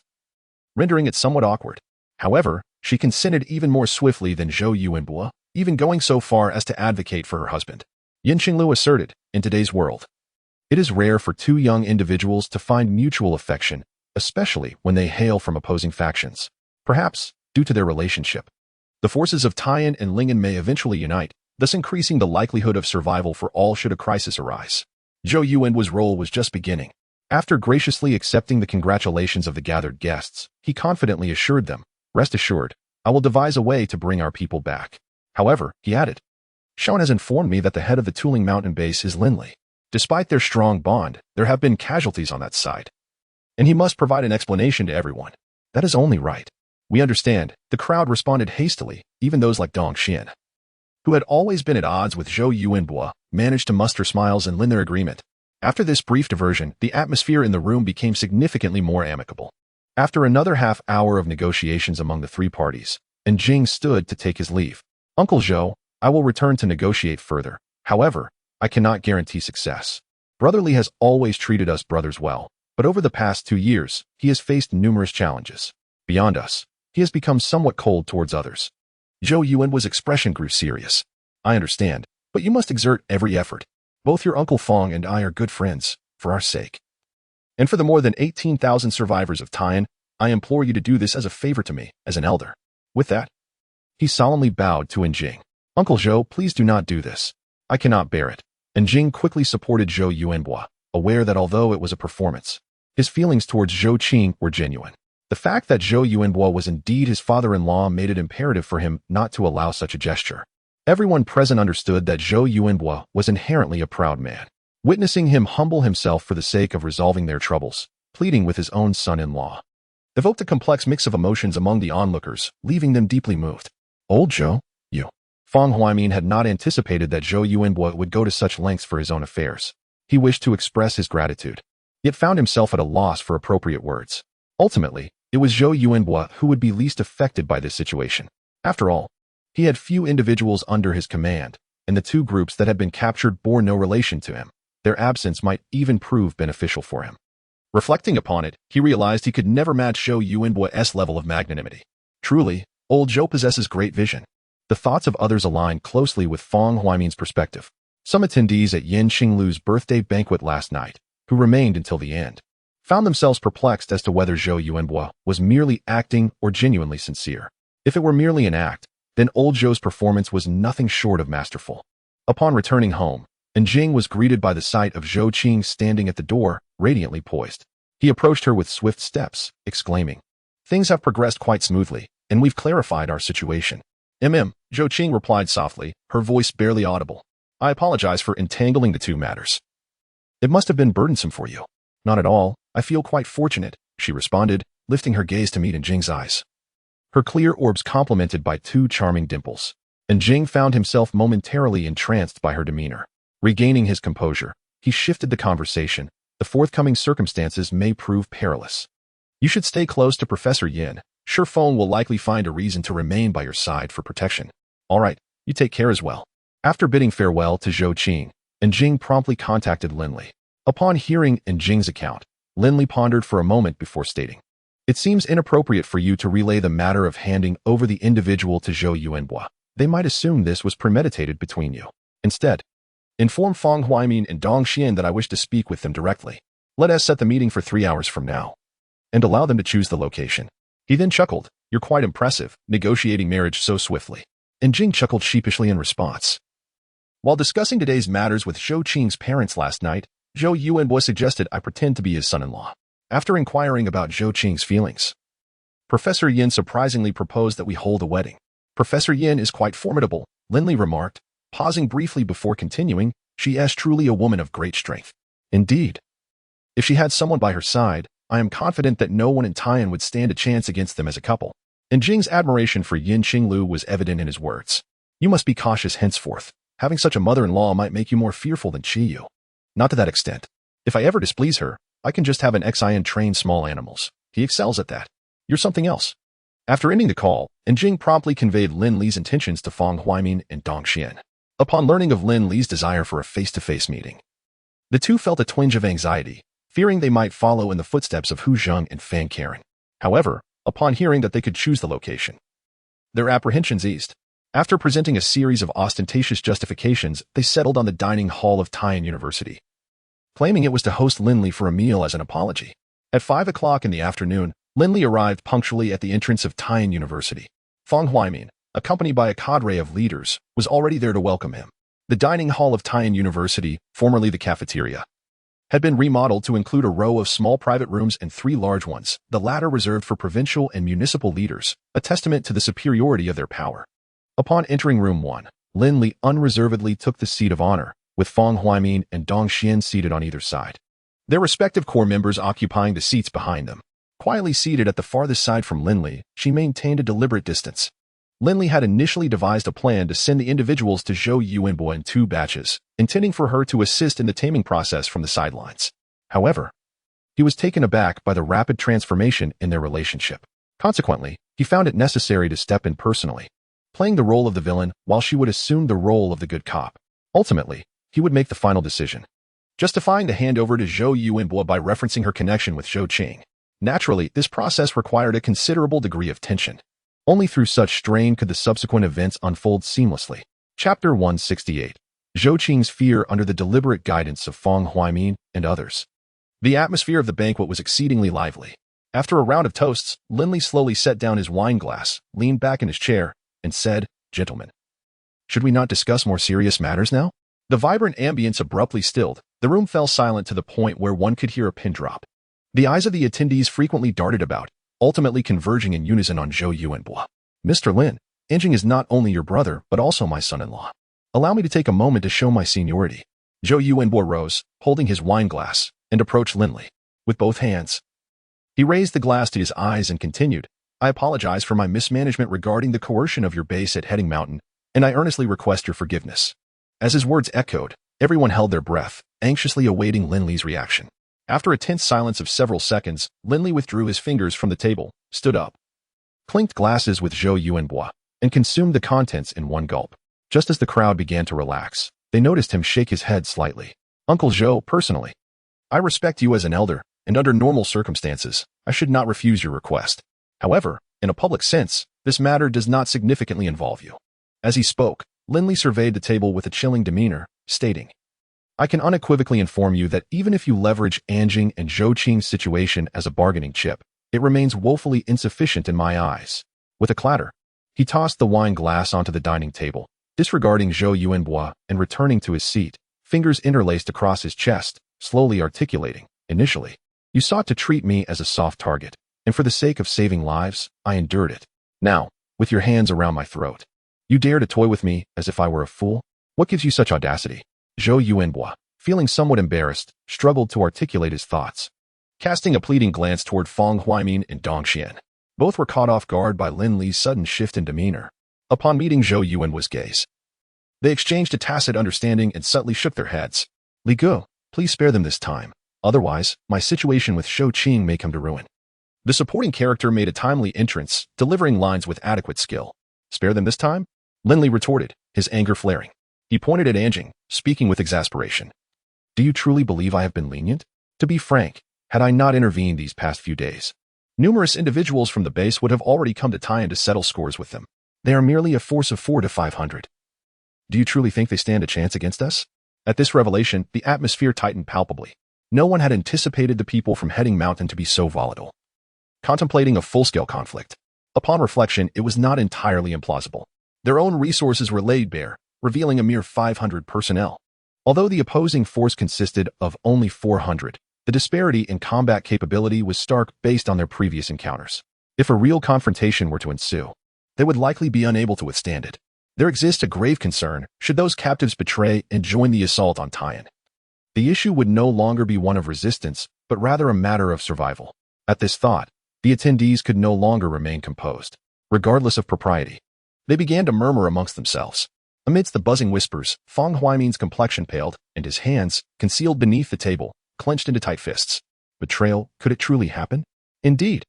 rendering it somewhat awkward. However, she consented even more swiftly than Zhou Yuanbo, even going so far as to advocate for her husband. Yin Qinglu asserted, in today's world, it is rare for two young individuals to find mutual affection, especially when they hail from opposing factions. Perhaps, due to their relationship, the forces of Taiyan and Lingen may eventually unite, thus increasing the likelihood of survival for all should a crisis arise. Zhou Yuanbo's role was just beginning. After graciously accepting the congratulations of the gathered guests, he confidently assured them, "Rest assured, I will devise a way to bring our people back." However, he added, "Shaoan has informed me that the head of the Tuling Mountain base is Lin Li. Despite their strong bond, there have been casualties on that side, and he must provide an explanation to everyone." "That is only right. We understand." The crowd responded hastily, even those like Dong Xian, who had always been at odds with Zhou Yuanbo, managed to muster smiles and lend their agreement. After this brief diversion, the atmosphere in the room became significantly more amicable. After another half-hour of negotiations among the three parties, and Jing stood to take his leave. "Uncle Zhou, I will return to negotiate further. However, I cannot guarantee success. Brother Li has always treated us brothers well, but over the past 2 years, he has faced numerous challenges. Beyond us, he has become somewhat cold towards others." Zhou Yuanbo's expression grew serious. "I understand, but you must exert every effort. Both your Uncle Fang and I are good friends, for our sake. And for the more than 18,000 survivors of Taiyan, I implore you to do this as a favor to me, as an elder." With that, he solemnly bowed to Jing. "Uncle Zhou, please do not do this. I cannot bear it." And Jing quickly supported Zhou Yuanbo, aware that although it was a performance, his feelings towards Zhou Qing were genuine. The fact that Zhou Yuanbo was indeed his father-in-law made it imperative for him not to allow such a gesture. Everyone present understood that Zhou Yuanbo was inherently a proud man. Witnessing him humble himself for the sake of resolving their troubles, pleading with his own son-in-law, evoked a complex mix of emotions among the onlookers, leaving them deeply moved. "Old Zhou, you." Fang Huaimin had not anticipated that Zhou Yuanbo would go to such lengths for his own affairs. He wished to express his gratitude, yet found himself at a loss for appropriate words. Ultimately, it was Zhou Yuanbo who would be least affected by this situation. After all, he had few individuals under his command, and the two groups that had been captured bore no relation to him. Their absence might even prove beneficial for him. Reflecting upon it, he realized he could never match Zhou Yuanbo's level of magnanimity. Truly, old Zhou possesses great vision. The thoughts of others aligned closely with Fang Huaimin's perspective. Some attendees at Yin Qinglu's birthday banquet last night, who remained until the end, found themselves perplexed as to whether Zhou Yuanbo was merely acting or genuinely sincere. If it were merely an act, then old Zhou's performance was nothing short of masterful. Upon returning home, Jing was greeted by the sight of Zhou Qing standing at the door, radiantly poised. He approached her with swift steps, exclaiming, "Things have progressed quite smoothly, and we've clarified our situation." Zhou Qing replied softly, her voice barely audible. "I apologize for entangling the two matters. It must have been burdensome for you." "Not at all. I feel quite fortunate," she responded, lifting her gaze to meet Jing's eyes. Her clear orbs complemented by 2 charming dimples, and Jing found himself momentarily entranced by her demeanor. Regaining his composure, he shifted the conversation. "The forthcoming circumstances may prove perilous. You should stay close to Professor Yin. Sure Feng will likely find a reason to remain by your side for protection." "All right, you take care as well." After bidding farewell to Zhou Qing, Jing promptly contacted Lin Li. Upon hearing Jing's account, Lin Li pondered for a moment before stating, "It seems inappropriate for you to relay the matter of handing over the individual to Zhou Yuanbo. They might assume this was premeditated between you. Instead, inform Fang Huaimin and Dong Xian that I wish to speak with them directly. Let us set the meeting for 3 hours from now, and allow them to choose the location." He then chuckled, "You're quite impressive, negotiating marriage so swiftly." And Jing chuckled sheepishly in response. While discussing today's matters with Zhou Qing's parents last night, Zhou Yuanbo suggested I pretend to be his son-in-law. After inquiring about Zhou Qing's feelings, Professor Yin surprisingly proposed that we hold a wedding. "Professor Yin is quite formidable," Lin Li remarked, pausing briefly before continuing. "She is truly a woman of great strength. Indeed, if she had someone by her side, I am confident that no one in Taiyan would stand a chance against them as a couple." And Jing's admiration for Yin Qinglu was evident in his words. "You must be cautious henceforth. Having such a mother-in-law might make you more fearful than Qiyu. Not to that extent. If I ever displease her, I can just have an Xin train small animals. He excels at that. You're something else." After ending the call, Jing promptly conveyed Lin Li's intentions to Fang Huaimin and Dong Xian. Upon learning of Lin Li's desire for a face-to-face meeting, the two felt a twinge of anxiety, fearing they might follow in the footsteps of Hu Zheng and Fan Karen. However, upon hearing that they could choose the location, their apprehensions eased. After presenting a series of ostentatious justifications, they settled on the dining hall of Taiyan University, claiming it was to host Lin Li for a meal as an apology. At 5 o'clock in the afternoon, Lin Li arrived punctually at the entrance of Taiyan University. Fang Huaimin, accompanied by a cadre of leaders, was already there to welcome him. The dining hall of Taiyan University, formerly the cafeteria, had been remodeled to include a row of small private rooms and 3 large ones, the latter reserved for provincial and municipal leaders, a testament to the superiority of their power. Upon entering room 1, Lin Li unreservedly took the seat of honor, with Fang Huaimin and Dong Xian seated on either side, their respective corps members occupying the seats behind them. Quietly seated at the farthest side from Lin Li, she maintained a deliberate distance. Lin Li had initially devised a plan to send the individuals to Zhou Yuanbo in 2 batches, intending for her to assist in the taming process from the sidelines. However, he was taken aback by the rapid transformation in their relationship. Consequently, he found it necessary to step in personally, playing the role of the villain while she would assume the role of the good cop. Ultimately, he would make the final decision, justifying the handover to Zhou Yuanbo by referencing her connection with Zhou Qing. Naturally, this process required a considerable degree of tension. Only through such strain could the subsequent events unfold seamlessly. Chapter 168. Zhou Qing's fear under the deliberate guidance of Fang Huaimin and others. The atmosphere of the banquet was exceedingly lively. After a round of toasts, Lin Li slowly set down his wine glass, leaned back in his chair, and said, "Gentlemen, should we not discuss more serious matters now?" The vibrant ambience abruptly stilled. The room fell silent to the point where one could hear a pin drop. The eyes of the attendees frequently darted about, ultimately converging in unison on Zhou Yuanbo. "Mr. Lin, Jing is not only your brother, but also my son-in-law. Allow me to take a moment to show my seniority." Zhou Yuanbo rose, holding his wine glass, and approached Lin Li. With both hands, he raised the glass to his eyes and continued, "I apologize for my mismanagement regarding the coercion of your base at Heading Mountain, and I earnestly request your forgiveness." As his words echoed, everyone held their breath, anxiously awaiting Lin Li's reaction. After a tense silence of several seconds, Lin Li withdrew his fingers from the table, stood up, clinked glasses with Zhou Yuanbo, and consumed the contents in one gulp. Just as the crowd began to relax, they noticed him shake his head slightly. "Uncle Zhou, personally, I respect you as an elder, and under normal circumstances, I should not refuse your request. However, in a public sense, this matter does not significantly involve you." As he spoke, Lin Li surveyed the table with a chilling demeanor, stating, "I can unequivocally inform you that even if you leverage Anjing and Zhou Qing's situation as a bargaining chip, it remains woefully insufficient in my eyes." With a clatter, he tossed the wine glass onto the dining table, disregarding Zhou Yuanbo and returning to his seat, fingers interlaced across his chest, slowly articulating, "Initially, you sought to treat me as a soft target, and for the sake of saving lives, I endured it. Now, with your hands around my throat, you dare to toy with me as if I were a fool? What gives you such audacity?" Zhou Yuanbo, feeling somewhat embarrassed, struggled to articulate his thoughts, casting a pleading glance toward Fang Huaimin and Dong Xian. Both were caught off guard by Lin Li's sudden shift in demeanor. Upon meeting Zhou Yuanbo's gaze, they exchanged a tacit understanding and subtly shook their heads. "Li Gu, please spare them this time. Otherwise, my situation with Zhou Qing may come to ruin." The supporting character made a timely entrance, delivering lines with adequate skill. "Spare them this time?" Lin Li retorted, his anger flaring. He pointed at Anjing, speaking with exasperation. Do you truly believe I have been lenient? To be frank, had I not intervened these past few days, numerous individuals from the base would have already come to Taiyan to settle scores with them. They are merely a force of 4 to 500. Do you truly think they stand a chance against us? At this revelation, the atmosphere tightened palpably. No one had anticipated the people from Heading Mountain to be so volatile. Contemplating a full-scale conflict. Upon reflection, it was not entirely implausible. Their own resources were laid bare, revealing a mere 500 personnel. Although the opposing force consisted of only 400, the disparity in combat capability was stark based on their previous encounters. If a real confrontation were to ensue, they would likely be unable to withstand it. There exists a grave concern should those captives betray and join the assault on Taiyan. The issue would no longer be one of resistance, but rather a matter of survival. At this thought, the attendees could no longer remain composed. Regardless of propriety, they began to murmur amongst themselves. Amidst the buzzing whispers, Fong Huaimin's complexion paled, and his hands, concealed beneath the table, clenched into tight fists. Betrayal, could it truly happen? Indeed,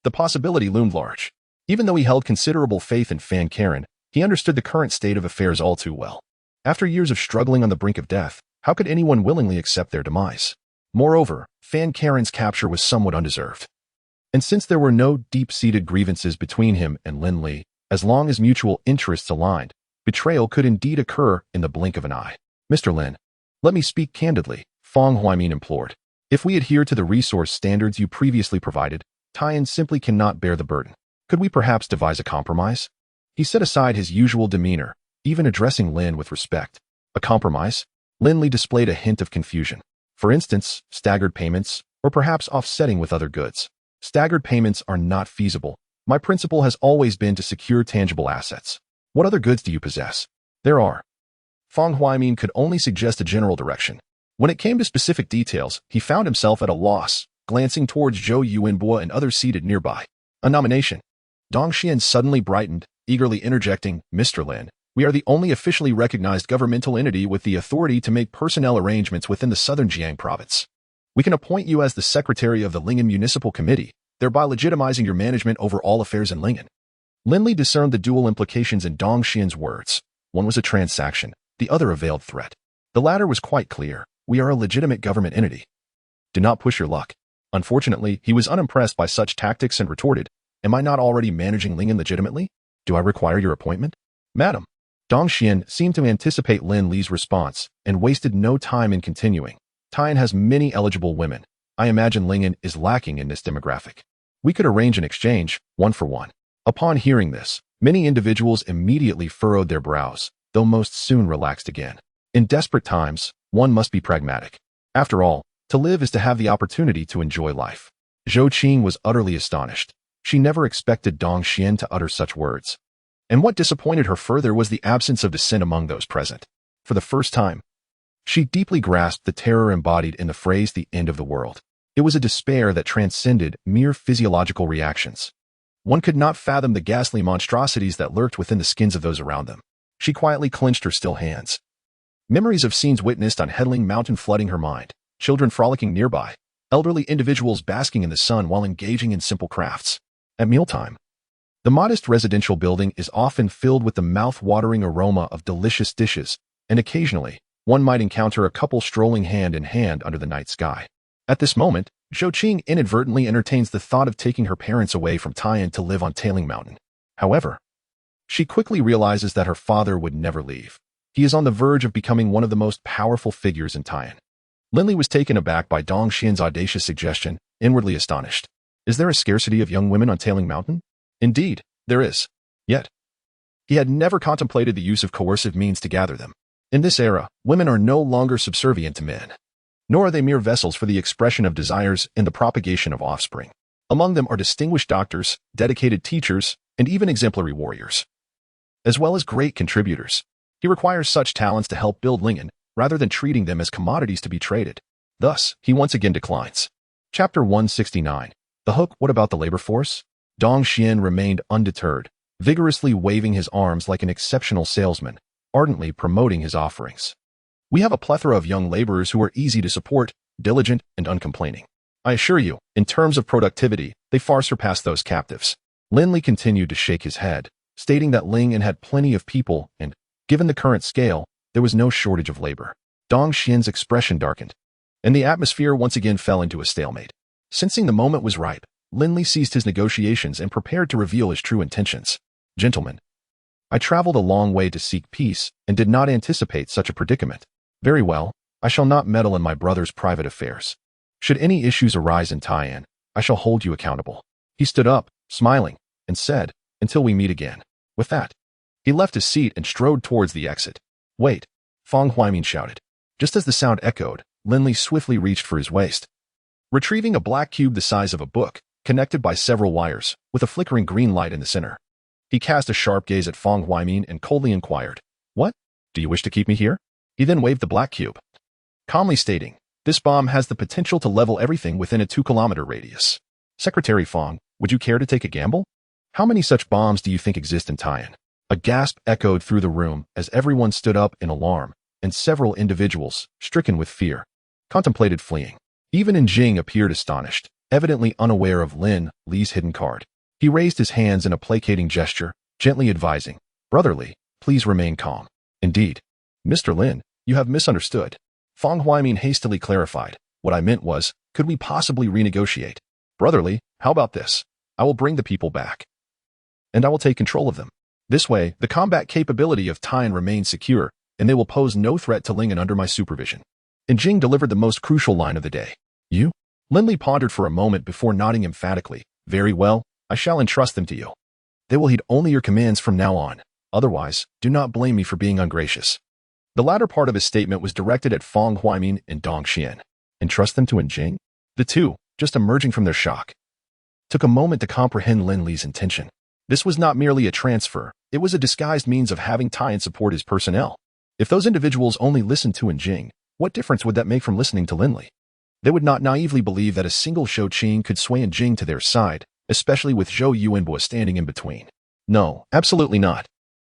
the possibility loomed large. Even though he held considerable faith in Fan Karen, he understood the current state of affairs all too well. After years of struggling on the brink of death, how could anyone willingly accept their demise? Moreover, Fan Karen's capture was somewhat undeserved. And since there were no deep-seated grievances between him and Lin Li, as long as mutual interests aligned, betrayal could indeed occur in the blink of an eye. Mr. Lin, let me speak candidly, Fong Huaimin implored. If we adhere to the resource standards you previously provided, Taiyan simply cannot bear the burden. Could we perhaps devise a compromise? He set aside his usual demeanor, even addressing Lin with respect. A compromise? Lin Li displayed a hint of confusion. For instance, staggered payments, or perhaps offsetting with other goods. Staggered payments are not feasible. My principle has always been to secure tangible assets. What other goods do you possess? There are. Fong Huaimin could only suggest a general direction. When it came to specific details, he found himself at a loss, glancing towards Zhou Yuanbo and others seated nearby. A nomination. Dong Xian suddenly brightened, eagerly interjecting, Mr. Lin, we are the only officially recognized governmental entity with the authority to make personnel arrangements within the southern Jiang province. We can appoint you as the secretary of the Lingen Municipal Committee, thereby legitimizing your management over all affairs in Lingen. Lin Li discerned the dual implications in Dong Xian's words. One was a transaction, the other a veiled threat. The latter was quite clear. We are a legitimate government entity. Do not push your luck. Unfortunately, he was unimpressed by such tactics and retorted, Am I not already managing Lingen legitimately? Do I require your appointment? Madam. Dong Xian seemed to anticipate Lin Li's response and wasted no time in continuing. Taiyan has many eligible women. I imagine Lingen is lacking in this demographic. We could arrange an exchange, 1 for 1. Upon hearing this, many individuals immediately furrowed their brows, though most soon relaxed again. In desperate times, one must be pragmatic. After all, to live is to have the opportunity to enjoy life. Zhou Qing was utterly astonished. She never expected Dong Xian to utter such words. And what disappointed her further was the absence of dissent among those present. For the first time, she deeply grasped the terror embodied in the phrase the end of the world. It was a despair that transcended mere physiological reactions. One could not fathom the ghastly monstrosities that lurked within the skins of those around them. She quietly clenched her still hands. Memories of scenes witnessed on Headling Mountain flooding her mind, children frolicking nearby, elderly individuals basking in the sun while engaging in simple crafts. At mealtime, the modest residential building is often filled with the mouth-watering aroma of delicious dishes, and occasionally, one might encounter a couple strolling hand in hand under the night sky. At this moment, Zhou Qing inadvertently entertains the thought of taking her parents away from Taiyan to live on Tailing Mountain. However, she quickly realizes that her father would never leave. He is on the verge of becoming one of the most powerful figures in Taiyan. Lin Li was taken aback by Dong Xian's audacious suggestion, inwardly astonished. Is there a scarcity of young women on Tailing Mountain? Indeed, there is. Yet, he had never contemplated the use of coercive means to gather them. In this era, women are no longer subservient to men, nor are they mere vessels for the expression of desires and the propagation of offspring. Among them are distinguished doctors, dedicated teachers, and even exemplary warriors, as well as great contributors. He requires such talents to help build Lingen, rather than treating them as commodities to be traded. Thus, he once again declines. Chapter 169. The hook. What about the labor force? Dong Xian remained undeterred, vigorously waving his arms like an exceptional salesman, ardently promoting his offerings. We have a plethora of young laborers who are easy to support, diligent, and uncomplaining. I assure you, in terms of productivity, they far surpass those captives. Lin Li continued to shake his head, stating that Lingen had plenty of people and, given the current scale, there was no shortage of labor. Dong Xian's expression darkened, and the atmosphere once again fell into a stalemate. Sensing the moment was ripe, Lin Li ceased his negotiations and prepared to reveal his true intentions. Gentlemen, I traveled a long way to seek peace and did not anticipate such a predicament. Very well, I shall not meddle in my brother's private affairs. Should any issues arise in Tai'an, I shall hold you accountable. He stood up, smiling, and said, until we meet again. With that, he left his seat and strode towards the exit. Wait, Fang Huaimin shouted. Just as the sound echoed, Lin Li swiftly reached for his waist. Retrieving a black cube the size of a book, connected by several wires, with a flickering green light in the center, he cast a sharp gaze at Fang Huaimin and coldly inquired, What? Do you wish to keep me here? He then waved the black cube, calmly stating, This bomb has the potential to level everything within a 2-kilometer radius. Secretary Fang, would you care to take a gamble? How many such bombs do you think exist in Tai'an? A gasp echoed through the room as everyone stood up in alarm, and several individuals, stricken with fear, contemplated fleeing. Even Jing appeared astonished, evidently unaware of Lin Li's hidden card. He raised his hands in a placating gesture, gently advising, Brotherly, please remain calm. Indeed, Mr. Lin, you have misunderstood. Fang Huaimin hastily clarified, What I meant was, could we possibly renegotiate? Brotherly, how about this? I will bring the people back, and I will take control of them. This way, the combat capability of Tai'an remains secure, and they will pose no threat to Lingen under my supervision. And Jing delivered the most crucial line of the day. You? Lin Li pondered for a moment before nodding emphatically. Very well, I shall entrust them to you. They will heed only your commands from now on. Otherwise, do not blame me for being ungracious. The latter part of his statement was directed at Fang Huaimin and Dong Xian. Entrust them to Jing? The two, just emerging from their shock, took a moment to comprehend Lin Li's intention. This was not merely a transfer, it was a disguised means of having Tai'an support his personnel. If those individuals only listened to Jing, what difference would that make from listening to Lin Li? They would not naively believe that a single Shou Qing could sway Jing to their side, especially with Zhou Yuanbo standing in between. No, absolutely not.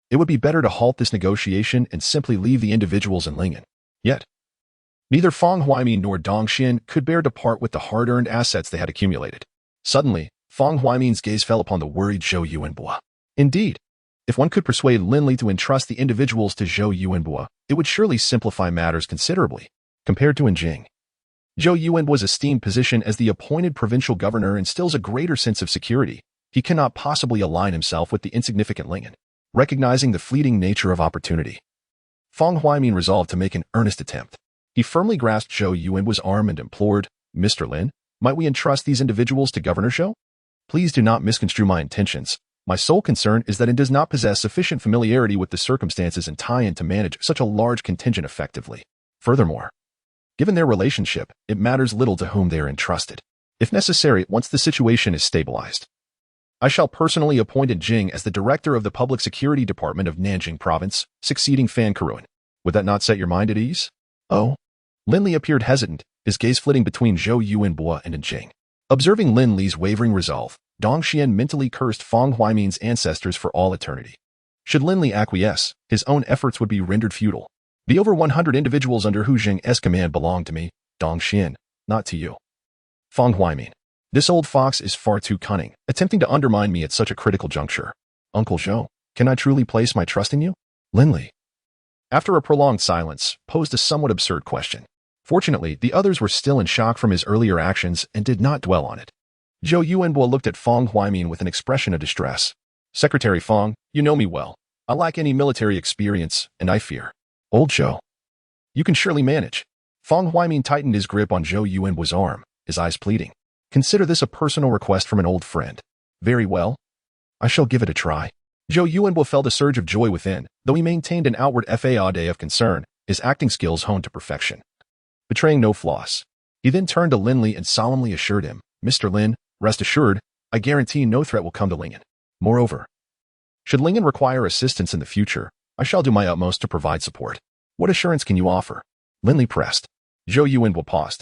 It would be better to halt this negotiation and simply leave the individuals in Lingen. Yet, neither Fang Huaimin nor Dong Xian could bear to part with the hard-earned assets they had accumulated. Suddenly, Fang Huaimin's gaze fell upon the worried Zhou Yuanbo. Indeed, if one could persuade Lin Li to entrust the individuals to Zhou Yuanbo, it would surely simplify matters considerably. Compared to Jing, Zhou Yuanbo's esteemed position as the appointed provincial governor instills a greater sense of security. He cannot possibly align himself with the insignificant Lingen. Recognizing the fleeting nature of opportunity, Fang Huaimin resolved to make an earnest attempt. He firmly grasped Zhou Yuanbo's arm and implored, Mr. Lin, might we entrust these individuals to Governor Zhou? Please do not misconstrue my intentions. My sole concern is that it does not possess sufficient familiarity with the circumstances in Tai'an to manage such a large contingent effectively. Furthermore, given their relationship, it matters little to whom they are entrusted. If necessary, once the situation is stabilized, I shall personally appoint Jing as the director of the Public Security Department of Nanjing Province, succeeding Fan Karuan. Would that not set your mind at ease? Oh? Lin Li appeared hesitant, his gaze flitting between Zhou Yuanbo and Jing. Observing Lin Li's wavering resolve, Dong Xian mentally cursed Fang Huaimin's ancestors for all eternity. Should Lin Li acquiesce, his own efforts would be rendered futile. The over 100 individuals under Hu Jing's command belong to me, Dong Xian, not to you. Fang Huaimin. This old fox is far too cunning, attempting to undermine me at such a critical juncture. Uncle Zhou, can I truly place my trust in you? Lin Li, after a prolonged silence, posed a somewhat absurd question. Fortunately, the others were still in shock from his earlier actions and did not dwell on it. Zhou Yuanbo looked at Fang Huaimin with an expression of distress. Secretary Fang, you know me well. I lack any military experience, and I fear. Old Zhou, you can surely manage. Fang Huaimin tightened his grip on Zhou Yuanbo's arm, his eyes pleading. Consider this a personal request from an old friend. Very well. I shall give it a try. Zhou Yuanbo felt a surge of joy within, though he maintained an outward facade of concern, his acting skills honed to perfection, betraying no flaws. He then turned to Lin Li and solemnly assured him, Mr. Lin, rest assured, I guarantee no threat will come to Lingen. Moreover, should Lingen require assistance in the future, I shall do my utmost to provide support. What assurance can you offer? Lin Li pressed. Zhou Yuanbo paused,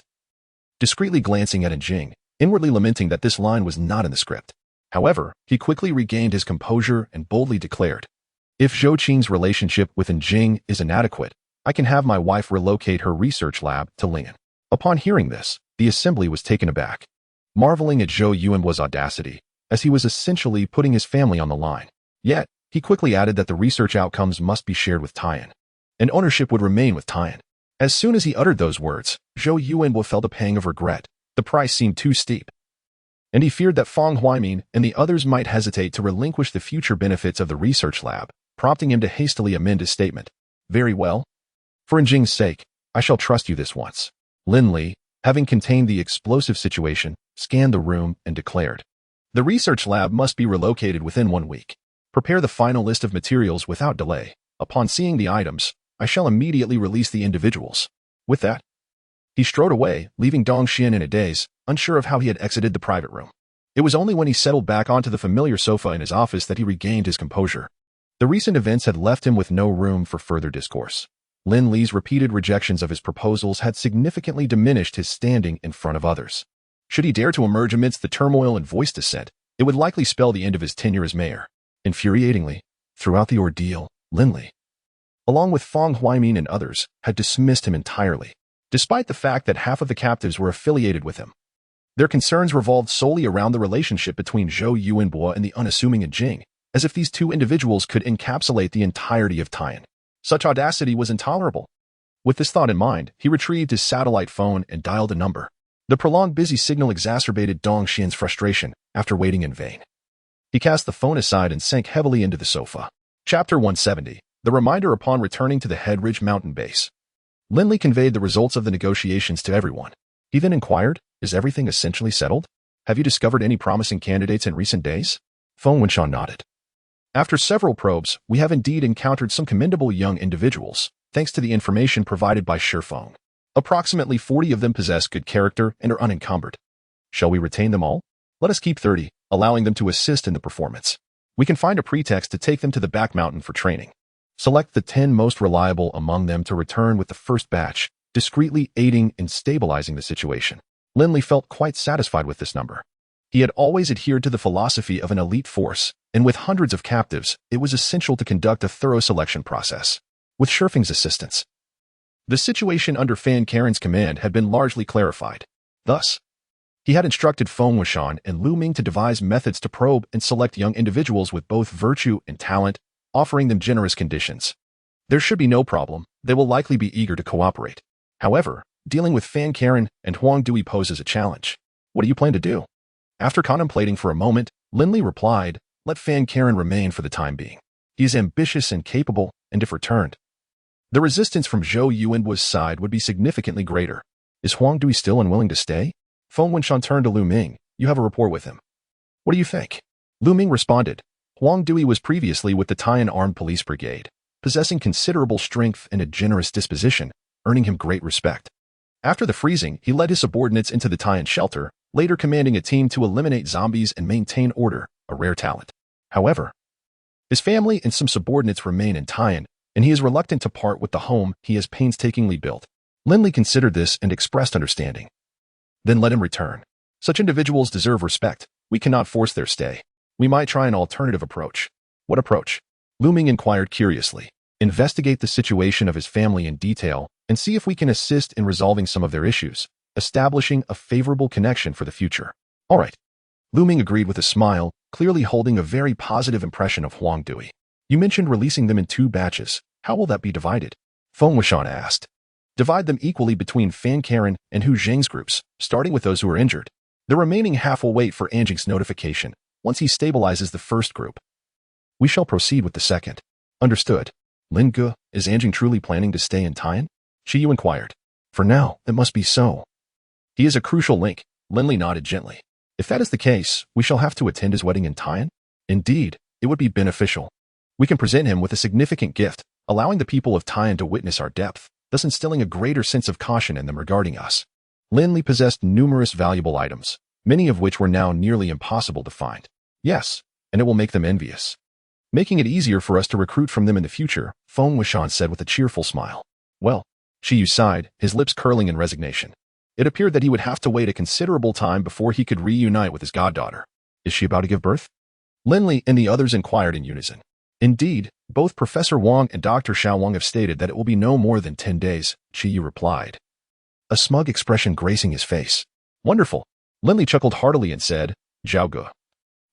discreetly glancing at Jing, inwardly lamenting that this line was not in the script. However, he quickly regained his composure and boldly declared, If Zhou Qing's relationship with Jing is inadequate, I can have my wife relocate her research lab to Lingen. Upon hearing this, the assembly was taken aback, marveling at Zhou Yuanbo's audacity, as he was essentially putting his family on the line. Yet, he quickly added that the research outcomes must be shared with Tai'an, and ownership would remain with Tai'an. As soon as he uttered those words, Zhou Yuanbo felt a pang of regret. The price seemed too steep, and he feared that Fang Huaimin and the others might hesitate to relinquish the future benefits of the research lab, prompting him to hastily amend his statement. Very well. For Jing's sake, I shall trust you this once. Lin Li, having contained the explosive situation, scanned the room and declared, the research lab must be relocated within 1 week. Prepare the final list of materials without delay. Upon seeing the items, I shall immediately release the individuals. With that, he strode away, leaving Dong Xian in a daze, unsure of how he had exited the private room. It was only when he settled back onto the familiar sofa in his office that he regained his composure. The recent events had left him with no room for further discourse. Lin Li's repeated rejections of his proposals had significantly diminished his standing in front of others. Should he dare to emerge amidst the turmoil and voice dissent, it would likely spell the end of his tenure as mayor. Infuriatingly, throughout the ordeal, Lin Li, along with Fang Huaimin and others, had dismissed him entirely, despite the fact that half of the captives were affiliated with him. Their concerns revolved solely around the relationship between Zhou Yuanbo and the unassuming Jing, as if these two individuals could encapsulate the entirety of Taiyan. Such audacity was intolerable. With this thought in mind, he retrieved his satellite phone and dialed a number. The prolonged busy signal exacerbated Dong Xian's frustration after waiting in vain. He cast the phone aside and sank heavily into the sofa. Chapter 170, The Reminder upon returning to the Headridge mountain base. Lin Li conveyed the results of the negotiations to everyone. He then inquired, is everything essentially settled? Have you discovered any promising candidates in recent days? Feng Wenxian nodded. After several probes, we have indeed encountered some commendable young individuals, thanks to the information provided by Shifeng. Approximately 40 of them possess good character and are unencumbered. Shall we retain them all? Let us keep 30, allowing them to assist in the performance. We can find a pretext to take them to the back mountain for training. Select the 10 most reliable among them to return with the first batch, discreetly aiding in stabilizing the situation. Lin Li felt quite satisfied with this number. He had always adhered to the philosophy of an elite force, and with hundreds of captives, it was essential to conduct a thorough selection process. With Shifeng's assistance, the situation under Fan Karen's command had been largely clarified. Thus, he had instructed Feng Wenxian and Lu Ming to devise methods to probe and select young individuals with both virtue and talent, offering them generous conditions. There should be no problem. They will likely be eager to cooperate. However, dealing with Fan Karen and Huang Dui poses a challenge. What do you plan to do? After contemplating for a moment, Lin Li replied, let Fan Karen remain for the time being. He is ambitious and capable, and if returned, the resistance from Zhou Yuanbo's side would be significantly greater. Is Huang Dui still unwilling to stay? Feng Wenxian turned to Lu Ming. You have a rapport with him. What do you think? Lu Ming responded. Huang Dui was previously with the Taiyan Armed Police Brigade, possessing considerable strength and a generous disposition, earning him great respect. After the freezing, he led his subordinates into the Taiyan shelter, later commanding a team to eliminate zombies and maintain order, a rare talent. However, his family and some subordinates remain in Taiyan, and he is reluctant to part with the home he has painstakingly built. Lin Li considered this and expressed understanding. Then let him return. Such individuals deserve respect. We cannot force their stay. We might try an alternative approach. What approach? Lu Ming inquired curiously. Investigate the situation of his family in detail and see if we can assist in resolving some of their issues, establishing a favorable connection for the future. All right. Lu Ming agreed with a smile, clearly holding a very positive impression of Huang Dui. You mentioned releasing them in 2 batches. How will that be divided? Feng Wenxian asked. Divide them equally between Fan Karen and Hu Zheng's groups, starting with those who are injured. The remaining half will wait for Anjing's notification once he stabilizes the first group. We shall proceed with the second. Understood. Lin Ge, is Anjing truly planning to stay in Taiyan? Shi Yu inquired. For now, it must be so. He is a crucial link. Lin Li nodded gently. If that is the case, we shall have to attend his wedding in Taiyan? Indeed, it would be beneficial. We can present him with a significant gift, allowing the people of Taiyan to witness our depth, thus instilling a greater sense of caution in them regarding us. Lin Li possessed numerous valuable items, many of which were now nearly impossible to find. Yes, and it will make them envious. Making it easier for us to recruit from them in the future, Feng Wenxian said with a cheerful smile. Well, Shi Yu sighed, his lips curling in resignation. It appeared that he would have to wait a considerable time before he could reunite with his goddaughter. Is she about to give birth? Lin Li and the others inquired in unison. Indeed, both Professor Wang and Dr. Xiao Wang have stated that it will be no more than 10 days, Shi Yu replied, a smug expression gracing his face. Wonderful. Lin Li chuckled heartily and said, Zhao Ge.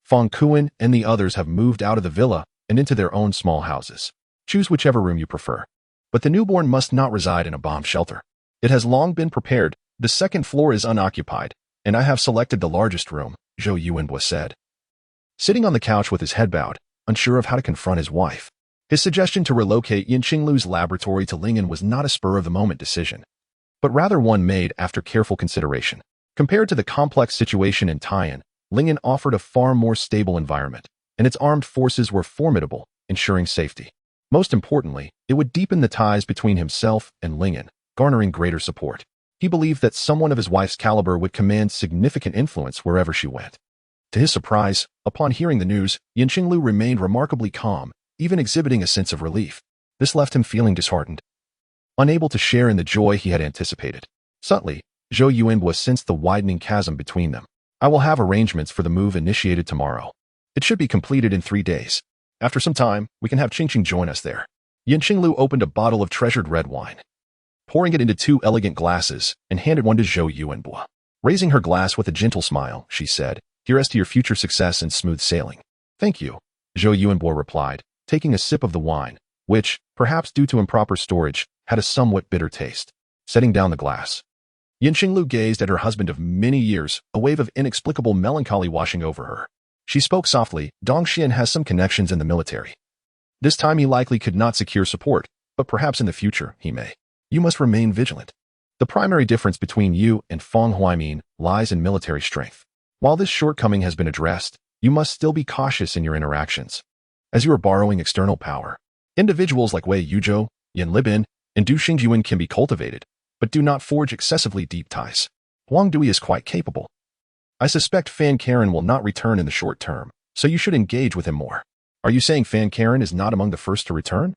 Fang Kuan and the others have moved out of the villa and into their own small houses. Choose whichever room you prefer. But the newborn must not reside in a bomb shelter. It has long been prepared. The second floor is unoccupied, and I have selected the largest room, Zhou Yuanbo said. Sitting on the couch with his head bowed, unsure of how to confront his wife. His suggestion to relocate Yin Qinglu's laboratory to Lingen was not a spur-of-the-moment decision, but rather one made after careful consideration. Compared to the complex situation in Taiyan, Lingen offered a far more stable environment, and its armed forces were formidable, ensuring safety. Most importantly, it would deepen the ties between himself and Lingen, garnering greater support. He believed that someone of his wife's caliber would command significant influence wherever she went. To his surprise, upon hearing the news, Yin Qinglu remained remarkably calm, even exhibiting a sense of relief. This left him feeling disheartened, unable to share in the joy he had anticipated. Subtly, Zhou Yuanbo sensed the widening chasm between them. I will have arrangements for the move initiated tomorrow. It should be completed in 3 days. After some time, we can have Qingqing join us there. Yin Qinglu opened a bottle of treasured red wine, pouring it into 2 elegant glasses, and handed one to Zhou Yuanbo. Raising her glass with a gentle smile, she said, "Here's to your future success and smooth sailing." "Thank you," Zhou Yuanbo replied, taking a sip of the wine, which, perhaps due to improper storage, had a somewhat bitter taste. Setting down the glass, Yin Qinglu gazed at her husband of many years, a wave of inexplicable melancholy washing over her. She spoke softly. "Dong Xian has some connections in the military. This time he likely could not secure support, but perhaps in the future he may. You must remain vigilant. The primary difference between you and Feng Huaimin lies in military strength. While this shortcoming has been addressed, you must still be cautious in your interactions, as you are borrowing external power. Individuals like Wei Yuzhou, Yan Libin, and Du Xingjuan can be cultivated, but do not forge excessively deep ties. Huang Dui is quite capable. I suspect Fan Karen will not return in the short term, so you should engage with him more." "Are you saying Fan Karen is not among the first to return?"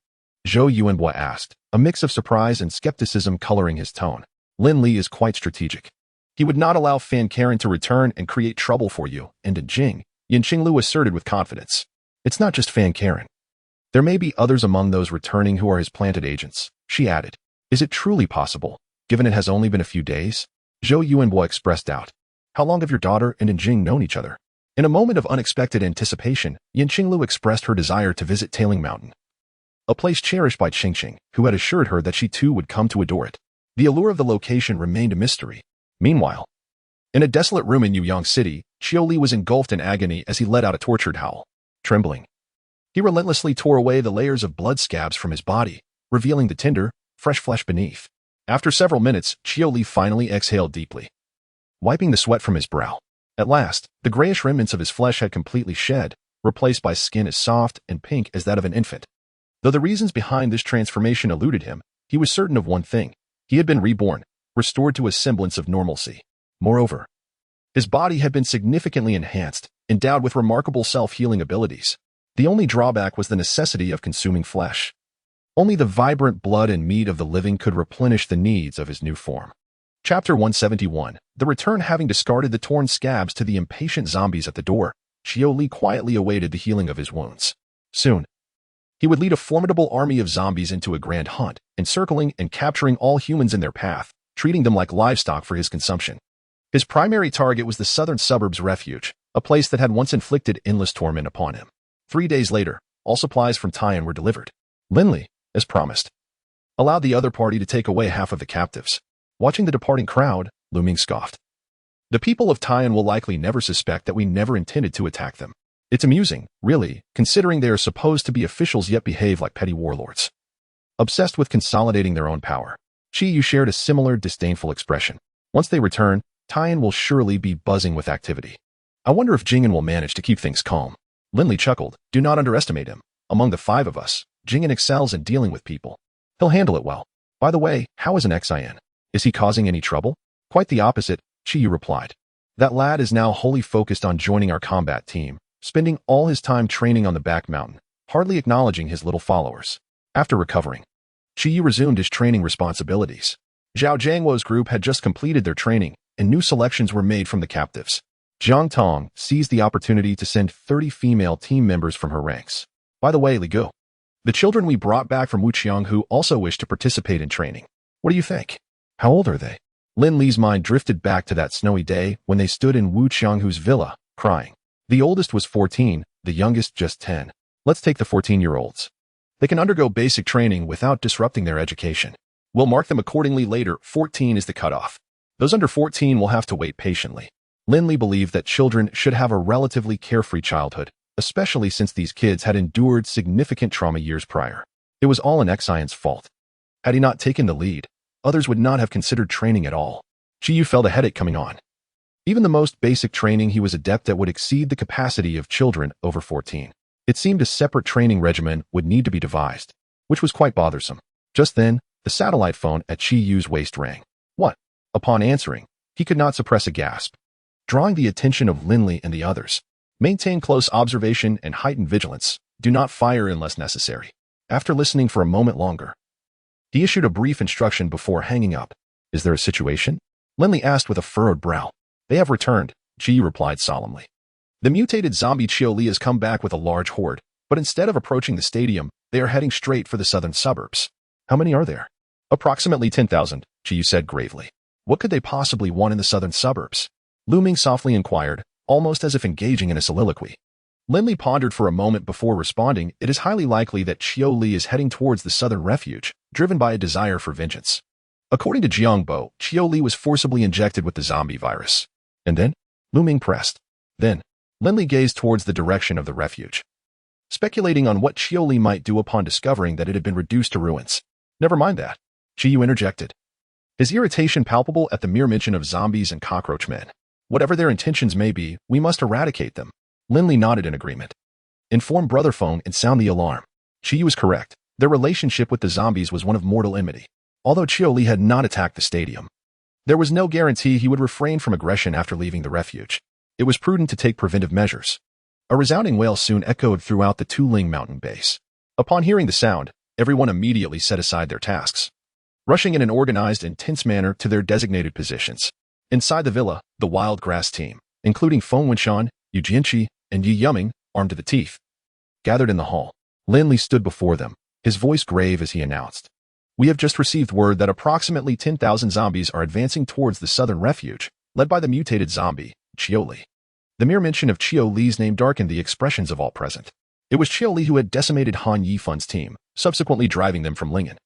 Zhou Yuanbo asked, a mix of surprise and skepticism coloring his tone. "Lin Li is quite strategic. He would not allow Fan Karen to return and create trouble for you and in Jing," Yin Qinglu asserted with confidence. "It's not just Fan Karen. There may be others among those returning who are his planted agents," she added. "Is it truly possible, given it has only been a few days?" Zhou Yuanbo expressed doubt. "How long have your daughter and Jing known each other?" In a moment of unexpected anticipation, Yin Qinglu expressed her desire to visit Tailing Mountain, a place cherished by Qingqing, who had assured her that she too would come to adore it. The allure of the location remained a mystery. Meanwhile, in a desolate room in Yuyang City, Qiu Li was engulfed in agony as he let out a tortured howl. Trembling, he relentlessly tore away the layers of blood scabs from his body, revealing the tender, fresh flesh beneath. After several minutes, Qiu Li finally exhaled deeply, wiping the sweat from his brow. At last, the grayish remnants of his flesh had completely shed, replaced by skin as soft and pink as that of an infant. Though the reasons behind this transformation eluded him, he was certain of one thing: he had been reborn, restored to a semblance of normalcy. Moreover, his body had been significantly enhanced, endowed with remarkable self-healing abilities. The only drawback was the necessity of consuming flesh. Only the vibrant blood and meat of the living could replenish the needs of his new form. Chapter 171. The return. Having discarded the torn scabs to the impatient zombies at the door, Qiu Li quietly awaited the healing of his wounds. Soon, he would lead a formidable army of zombies into a grand hunt, encircling and capturing all humans in their path, treating them like livestock for his consumption. His primary target was the southern suburbs refuge, a place that had once inflicted endless torment upon him. 3 days later, all supplies from Taiyan were delivered. Lin Li, as promised, allowed the other party to take away half of the captives. Watching the departing crowd, Lu Ming scoffed. "The people of Taiyan will likely never suspect that we never intended to attack them. It's amusing, really, considering they are supposed to be officials yet behave like petty warlords, obsessed with consolidating their own power." Qi Yu shared a similar disdainful expression. "Once they return, Taiyan will surely be buzzing with activity. I wonder if Jingen will manage to keep things calm." Lin Li chuckled. "Do not underestimate him. Among the 5 of us, Jingen excels in dealing with people. He'll handle it well. By the way, how is an Xin? Is he causing any trouble?" "Quite the opposite," Qi Yu replied. "That lad is now wholly focused on joining our combat team, spending all his time training on the back mountain, hardly acknowledging his little followers." After recovering, Qi Yu resumed his training responsibilities. Zhao Jiangwo's group had just completed their training, and new selections were made from the captives. Jiang Tong seized the opportunity to send 30 female team members from her ranks. "By the way, Li Gu, the children we brought back from Wuqianghu also wish to participate in training. What do you think?" "How old are they?" Lin Li's mind drifted back to that snowy day when they stood in Wu Qianghu's villa, crying. The oldest was 14, the youngest just 10. "Let's take the 14-year-olds. They can undergo basic training without disrupting their education. We'll mark them accordingly later. 14 is the cutoff. Those under 14 will have to wait patiently. Lin Li believed that children should have a relatively carefree childhood, especially since these kids had endured significant trauma years prior. It was all an Xian's fault. Had he not taken the lead, others would not have considered training at all. Qiyu felt a headache coming on. Even the most basic training he was adept at would exceed the capacity of children over 14. It seemed a separate training regimen would need to be devised, which was quite bothersome. Just then, the satellite phone at Qiyu's waist rang. What? Upon answering, he could not suppress a gasp. Drawing the attention of Lin Li and the others, maintain close observation and heightened vigilance. Do not fire unless necessary. After listening for a moment longer, he issued a brief instruction before hanging up. Is there a situation? Lin Li asked with a furrowed brow. They have returned, Qiyu replied solemnly. The mutated zombie Qiu has come back with a large horde, but instead of approaching the stadium, they are heading straight for the southern suburbs. How many are there? Approximately 10,000, Qiyu said gravely. What could they possibly want in the southern suburbs? Lu Ming softly inquired, almost as if engaging in a soliloquy. Lin Li pondered for a moment before responding. It is highly likely that Qiu Li is heading towards the southern refuge, driven by a desire for vengeance. According to Jiang Bo, Qiu Li was forcibly injected with the zombie virus. And then? Lu Ming pressed. Then, Lin Li gazed towards the direction of the refuge, speculating on what Qiu Li might do upon discovering that it had been reduced to ruins. Never mind that, Qiyu interjected, his irritation palpable at the mere mention of zombies and cockroach men. Whatever their intentions may be, we must eradicate them. Lin Li nodded in agreement. Inform brother phone and sound the alarm. Qiyu was correct. Their relationship with the zombies was one of mortal enmity. Although Qiu Li had not attacked the stadium, there was no guarantee he would refrain from aggression after leaving the refuge. It was prudent to take preventive measures. A resounding wail soon echoed throughout the Tuling mountain base. Upon hearing the sound, everyone immediately set aside their tasks, rushing in an organized and tense manner to their designated positions. Inside the villa, the wild grass team, including Feng Wenshan, Yu Jianqi, and Yi Yuming, armed to the teeth, gathered in the hall. Lin Li stood before them, his voice grave as he announced, We have just received word that approximately 10,000 zombies are advancing towards the southern refuge, led by the mutated zombie, Qiu Li. The mere mention of Qiu Li's name darkened the expressions of all present. It was Qiu Li who had decimated Han Yifun's team, subsequently driving them from Lingen.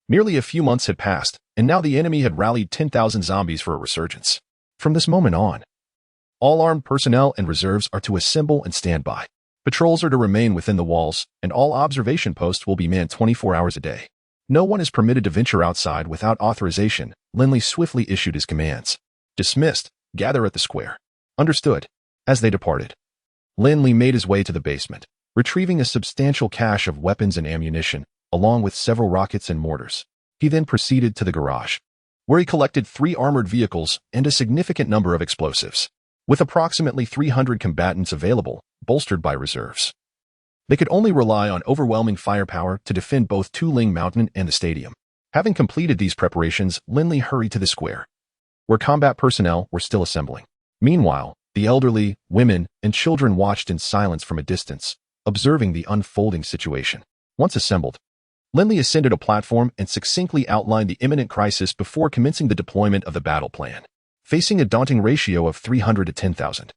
Merely a few months had passed, and now the enemy had rallied 10,000 zombies for a resurgence. From this moment on, all armed personnel and reserves are to assemble and stand by. Patrols are to remain within the walls, and all observation posts will be manned 24 hours a day. No one is permitted to venture outside without authorization. Lin Li swiftly issued his commands. Dismissed. Gather at the square. Understood. As they departed, Lin Li made his way to the basement, retrieving a substantial cache of weapons and ammunition, along with several rockets and mortars. He then proceeded to the garage, where he collected 3 armored vehicles and a significant number of explosives. With approximately 300 combatants available, bolstered by reserves, they could only rely on overwhelming firepower to defend both Tuling Mountain and the stadium. Having completed these preparations, Lin Li hurried to the square, where combat personnel were still assembling. Meanwhile, the elderly, women, and children watched in silence from a distance, observing the unfolding situation. Once assembled, Lin Li ascended a platform and succinctly outlined the imminent crisis before commencing the deployment of the battle plan. Facing a daunting ratio of 300 to 10,000,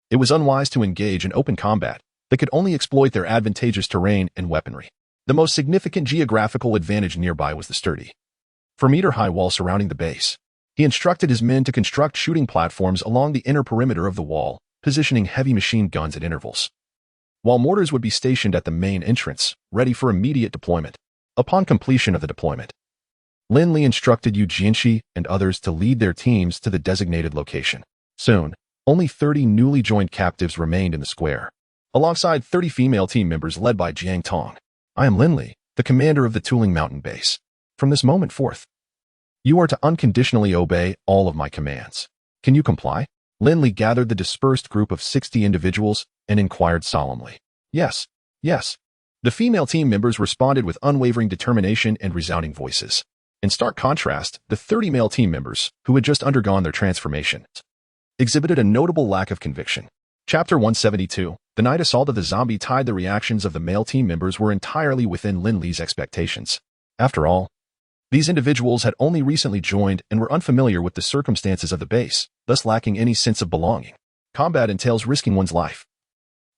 it was unwise to engage in open combat that could only exploit their advantageous terrain and weaponry. The most significant geographical advantage nearby was the sturdy, 4-meter-high wall surrounding the base. He instructed his men to construct shooting platforms along the inner perimeter of the wall, positioning heavy machine guns at intervals, while mortars would be stationed at the main entrance, ready for immediate deployment. Upon completion of the deployment, Lin Li instructed Yu Jianqi and others to lead their teams to the designated location. Soon, only 30 newly joined captives remained in the square, alongside 30 female team members led by Jiang Tong. I am Lin Li, the commander of the Tuling Mountain Base. From this moment forth, you are to unconditionally obey all of my commands. Can you comply? Lin Li gathered the dispersed group of 60 individuals and inquired solemnly. Yes, yes. The female team members responded with unwavering determination and resounding voices. In stark contrast, the 30 male team members, who had just undergone their transformation, exhibited a notable lack of conviction. Chapter 172. The night assault of the zombie tide. The reactions of the male team members were entirely within Lin Li's expectations. After all, these individuals had only recently joined and were unfamiliar with the circumstances of the base, thus lacking any sense of belonging. Combat entails risking one's life,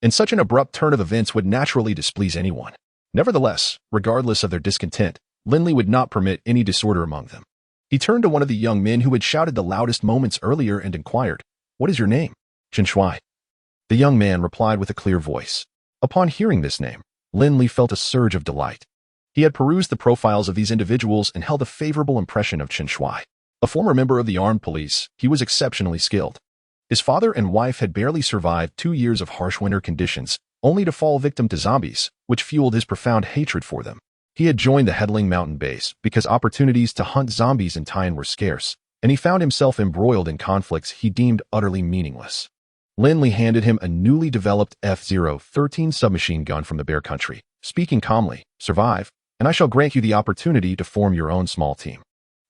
and such an abrupt turn of events would naturally displease anyone. Nevertheless, regardless of their discontent, Lin Li would not permit any disorder among them. He turned to one of the young men who had shouted the loudest moments earlier and inquired, "What is your name?" "Chen Shuai." The young man replied with a clear voice. Upon hearing this name, Lin Li felt a surge of delight. He had perused the profiles of these individuals and held a favorable impression of Chen Shuai. A former member of the armed police, he was exceptionally skilled. His father and wife had barely survived 2 years of harsh winter conditions, only to fall victim to zombies, which fueled his profound hatred for them. He had joined the Headling Mountain base because opportunities to hunt zombies in Taiwan were scarce, and he found himself embroiled in conflicts he deemed utterly meaningless. Lin Li handed him a newly developed F-013 submachine gun from the Bear Country, speaking calmly, "Survive, and I shall grant you the opportunity to form your own small team.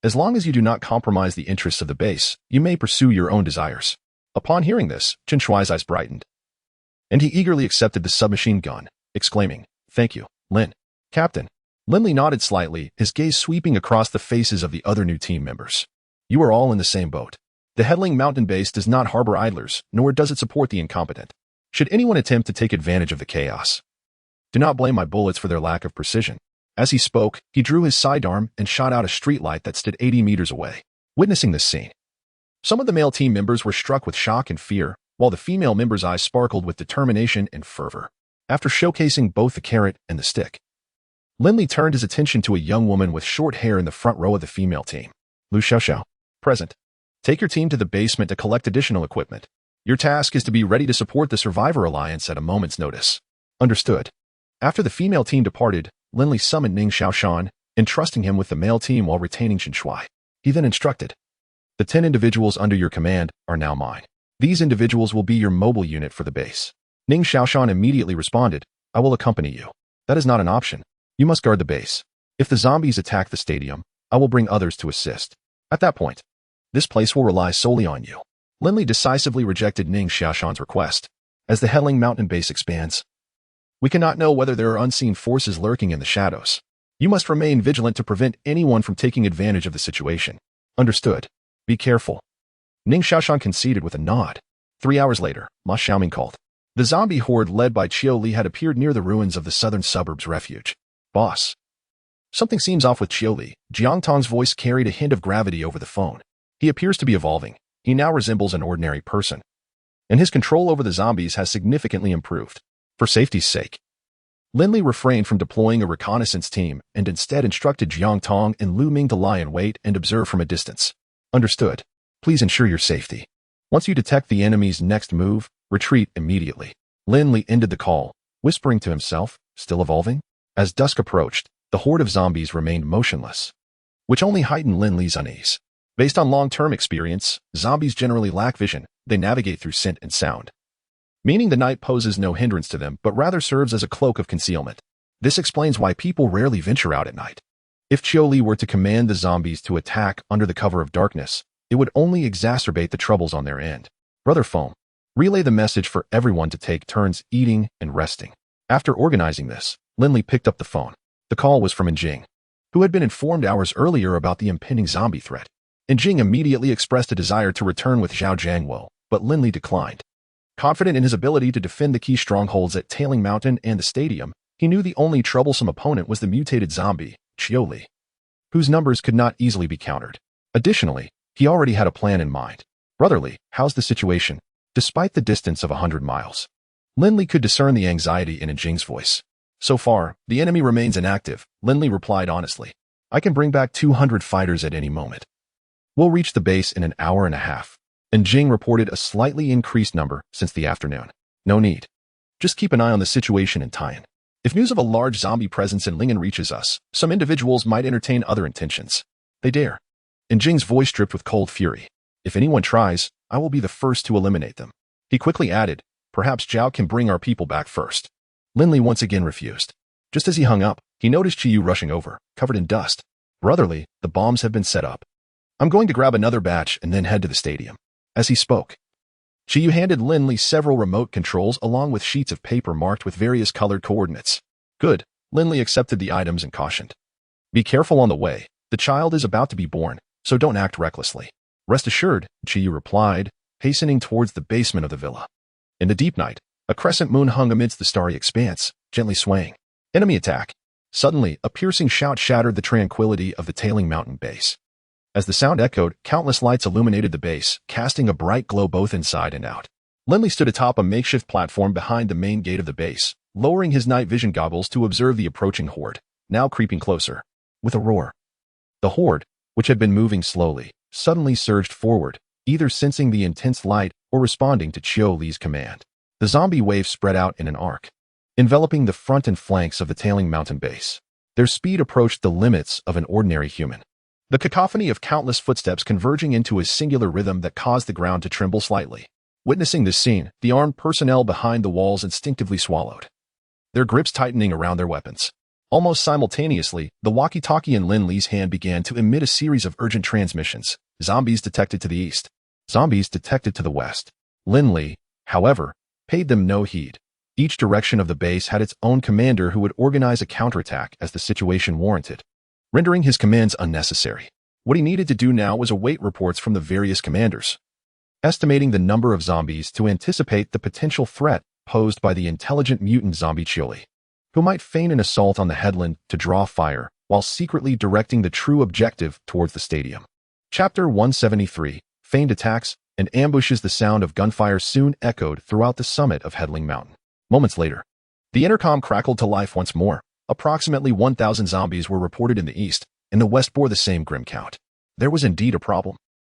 As long as you do not compromise the interests of the base, you may pursue your own desires." Upon hearing this, Chen Shuai's eyes brightened, and he eagerly accepted the submachine gun, exclaiming, "Thank you, Lin." "Captain." Lin Li nodded slightly, his gaze sweeping across the faces of the other new team members. "You are all in the same boat. The Headling Mountain base does not harbor idlers, nor does it support the incompetent. Should anyone attempt to take advantage of the chaos, do not blame my bullets for their lack of precision." As he spoke, he drew his sidearm and shot out a streetlight that stood 80 meters away. Witnessing this scene, some of the male team members were struck with shock and fear, while the female members' eyes sparkled with determination and fervor. After showcasing both the carrot and the stick, Lin Li turned his attention to a young woman with short hair in the front row of the female team. "Lu Xiaoxiao, present. Take your team to the basement to collect additional equipment. Your task is to be ready to support the Survivor Alliance at a moment's notice." "Understood." After the female team departed, Lin Li summoned Ning Xiaoshan, entrusting him with the male team while retaining Chen Shuai. He then instructed, "The 10 individuals under your command are now mine. These individuals will be your mobile unit for the base." Ning Xiaoshan immediately responded, "I will accompany you. That is not an option. You must guard the base. If the zombies attack the stadium, I will bring others to assist. At that point, this place will rely solely on you." Lin Li decisively rejected Ning Xiaoshan's request. "As the Headling Mountain base expands, we cannot know whether there are unseen forces lurking in the shadows. You must remain vigilant to prevent anyone from taking advantage of the situation." "Understood. Be careful." Ning Xiaoshan conceded with a nod. 3 hours later, Ma Xiaoming called. The zombie horde led by Qiu Li had appeared near the ruins of the southern suburbs refuge. "Boss, something seems off with Qiu Li." Jiang Tong's voice carried a hint of gravity over the phone. "He appears to be evolving. He now resembles an ordinary person, and his control over the zombies has significantly improved. For safety's sake." Lin Li refrained from deploying a reconnaissance team and instead instructed Jiang Tong and Lu Ming to lie in wait and observe from a distance. "Understood. Please ensure your safety. Once you detect the enemy's next move, retreat immediately." Lin Li ended the call, whispering to himself, "Still evolving?" As dusk approached, the horde of zombies remained motionless, which only heightened Lin Li's unease. Based on long-term experience, zombies generally lack vision. They navigate through scent and sound, meaning the night poses no hindrance to them but rather serves as a cloak of concealment. This explains why people rarely venture out at night. If Qiu Li were to command the zombies to attack under the cover of darkness, it would only exacerbate the troubles on their end. "Brother Foam, relay the message for everyone to take turns eating and resting." After organizing this, Lin Li picked up the phone. The call was from Jing, who had been informed hours earlier about the impending zombie threat. Jing immediately expressed a desire to return with Zhao Jiangwo, but Lin Li declined. Confident in his ability to defend the key strongholds at Tailing Mountain and the stadium, he knew the only troublesome opponent was the mutated zombie, Qiu Li, whose numbers could not easily be countered. Additionally, he already had a plan in mind. "Brotherly, how's the situation?" Despite the distance of 100 miles, Lin Li could discern the anxiety in Jing's voice. "So far, the enemy remains inactive," Lin Li replied honestly. "I can bring back 200 fighters at any moment. We'll reach the base in an hour and a half." And Jing reported a slightly increased number since the afternoon. "No need. Just keep an eye on the situation in Taiwan. If news of a large zombie presence in Lingen reaches us, some individuals might entertain other intentions. They dare." And Jing's voice dripped with cold fury. "If anyone tries, I will be the first to eliminate them." He quickly added, "Perhaps Zhao can bring our people back first." Lin Li once again refused. Just as he hung up, he noticed Qiu rushing over, covered in dust. "Brotherly, the bombs have been set up. I'm going to grab another batch and then head to the stadium." As he spoke, Qiu handed Lin Li several remote controls along with sheets of paper marked with various colored coordinates. "Good." Lin Li accepted the items and cautioned, "Be careful on the way. The child is about to be born, so don't act recklessly." "Rest assured," Qiu replied, hastening towards the basement of the villa. In the deep night, a crescent moon hung amidst the starry expanse, gently swaying. Enemy attack. Suddenly, a piercing shout shattered the tranquility of the tailing mountain base. As the sound echoed, countless lights illuminated the base, casting a bright glow both inside and out. Lin Li stood atop a makeshift platform behind the main gate of the base, lowering his night vision goggles to observe the approaching horde, now creeping closer. With a roar, the horde, which had been moving slowly, suddenly surged forward, either sensing the intense light or responding to Qiu Li's command. The zombie wave spread out in an arc, enveloping the front and flanks of the tailing mountain base. Their speed approached the limits of an ordinary human. The cacophony of countless footsteps converging into a singular rhythm that caused the ground to tremble slightly. Witnessing this scene, the armed personnel behind the walls instinctively swallowed, their grips tightening around their weapons. Almost simultaneously, the walkie-talkie in Lin Li's hand began to emit a series of urgent transmissions. Zombies detected to the east. Zombies detected to the west. Lin Li, however, paid them no heed. Each direction of the base had its own commander who would organize a counterattack as the situation warranted, rendering his commands unnecessary. What he needed to do now was await reports from the various commanders, estimating the number of zombies to anticipate the potential threat posed by the intelligent mutant zombie Qiu Li, who might feign an assault on the headland to draw fire while secretly directing the true objective towards the stadium. Chapter 173, Feigned Attacks and Ambushes. The sound of gunfire soon echoed throughout the summit of Headling Mountain. Moments later, the intercom crackled to life once more. Approximately 1,000 zombies were reported in the east, and the west bore the same grim count. There was indeed a problem.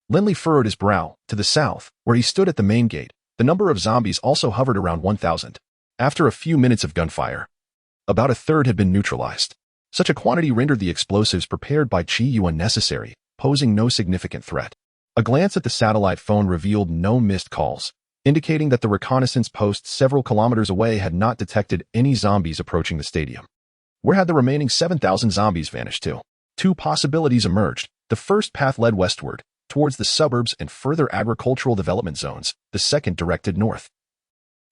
Lin Li furrowed his brow. To the south, where he stood at the main gate, the number of zombies also hovered around 1,000. After a few minutes of gunfire, about a third had been neutralized. Such a quantity rendered the explosives prepared by Qiu unnecessary, posing no significant threat. A glance at the satellite phone revealed no missed calls, indicating that the reconnaissance post several kilometers away had not detected any zombies approaching the stadium. Where had the remaining 7,000 zombies vanished to? Two possibilities emerged. The first path led westward, towards the suburbs and further agricultural development zones. The second directed north,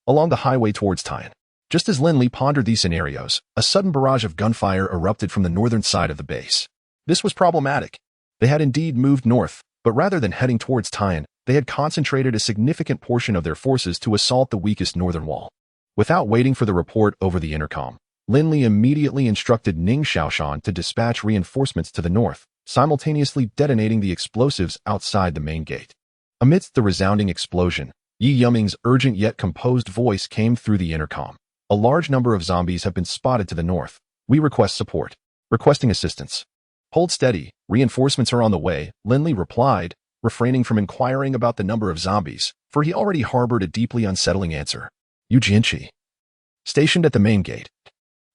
along the highway towards Tainan. Just as Lin Li pondered these scenarios, a sudden barrage of gunfire erupted from the northern side of the base. This was problematic. They had indeed moved north, but rather than heading towards Tainan, they had concentrated a significant portion of their forces to assault the weakest northern wall. Without waiting for the report over the intercom, Lin Li immediately instructed Ning Xiaoshan to dispatch reinforcements to the north, simultaneously detonating the explosives outside the main gate. Amidst the resounding explosion, Yi Yuming's urgent yet composed voice came through the intercom. A large number of zombies have been spotted to the north. We request support. Requesting assistance. Hold steady. Reinforcements are on the way, Lin Li replied, refraining from inquiring about the number of zombies, for he already harbored a deeply unsettling answer. Yu Jianqi, stationed at the main gate,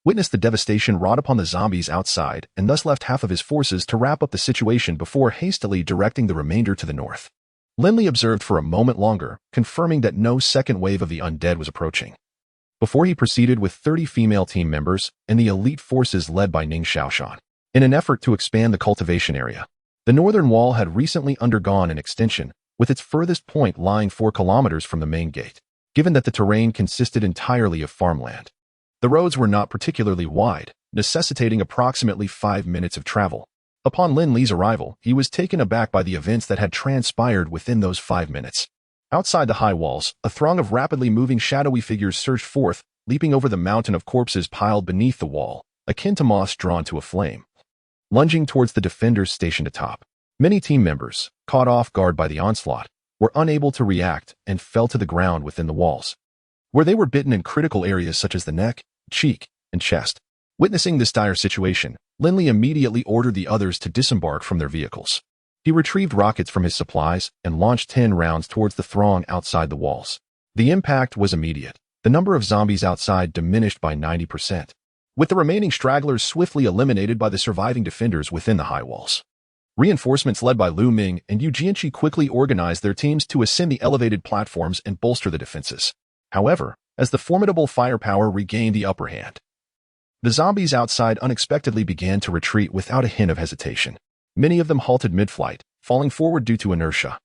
witnessed the devastation wrought upon the zombies outside and thus left half of his forces to wrap up the situation before hastily directing the remainder to the north. Lin Li observed for a moment longer, confirming that no second wave of the undead was approaching, before he proceeded with 30 female team members and the elite forces led by Ning Xiaoshan. In an effort to expand the cultivation area, the northern wall had recently undergone an extension, with its furthest point lying 4 kilometers from the main gate. Given that the terrain consisted entirely of farmland, the roads were not particularly wide, necessitating approximately 5 minutes of travel. Upon Lin Li's arrival, he was taken aback by the events that had transpired within those 5 minutes. Outside the high walls, a throng of rapidly moving shadowy figures surged forth, leaping over the mountain of corpses piled beneath the wall, akin to moss drawn to a flame, lunging towards the defenders stationed atop. Many team members, caught off guard by the onslaught, were unable to react and fell to the ground within the walls, where they were bitten in critical areas such as the neck, cheek, and chest. Witnessing this dire situation, Lin Li immediately ordered the others to disembark from their vehicles. He retrieved rockets from his supplies and launched 10 rounds towards the throng outside the walls. The impact was immediate. The number of zombies outside diminished by 90%, with the remaining stragglers swiftly eliminated by the surviving defenders within the high walls. Reinforcements led by Lu Ming and Yu Jianqi quickly organized their teams to ascend the elevated platforms and bolster the defenses. However, as the formidable firepower regained the upper hand, the zombies outside unexpectedly began to retreat without a hint of hesitation. Many of them halted mid-flight, falling forward due to inertia,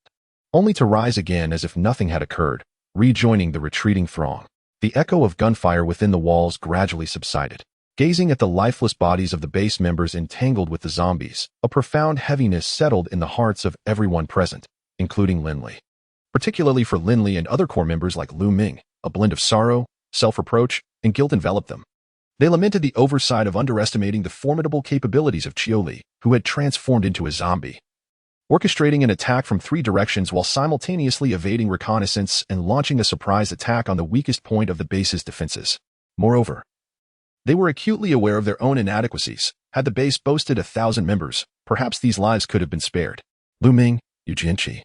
only to rise again as if nothing had occurred, rejoining the retreating throng. The echo of gunfire within the walls gradually subsided. Gazing at the lifeless bodies of the base members entangled with the zombies, a profound heaviness settled in the hearts of everyone present, including Lin Li. Particularly for Lin Li and other core members like Lu Ming, a blend of sorrow, self-reproach, and guilt enveloped them. They lamented the oversight of underestimating the formidable capabilities of Li, who had transformed into a zombie. Orchestrating an attack from 3 directions while simultaneously evading reconnaissance and launching a surprise attack on the weakest point of the base's defenses. Moreover, they were acutely aware of their own inadequacies. Had the base boasted 1,000 members, perhaps these lives could have been spared. Lu Ming, Yu Jianqi,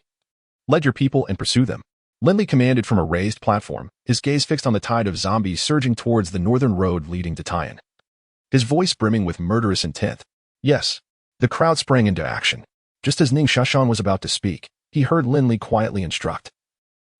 lead your people and pursue them. Lin Li commanded from a raised platform, his gaze fixed on the tide of zombies surging towards the northern road leading to Tian. His voice brimming with murderous intent. Yes. The crowd sprang into action. Just as Ning Xiaoshan was about to speak, he heard Lin Li quietly instruct.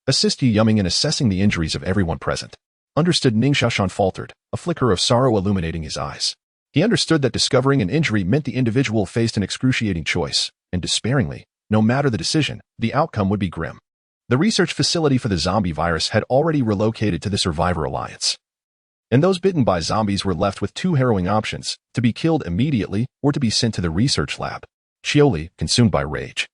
Assist Yu Yuming in assessing the injuries of everyone present. Understood. Ning Xiaoshan faltered, a flicker of sorrow illuminating his eyes. He understood that discovering an injury meant the individual faced an excruciating choice, and despairingly, no matter the decision, the outcome would be grim. The research facility for the zombie virus had already relocated to the Survivor Alliance. And those bitten by zombies were left with 2 harrowing options, to be killed immediately or to be sent to the research lab. Li, consumed by rage,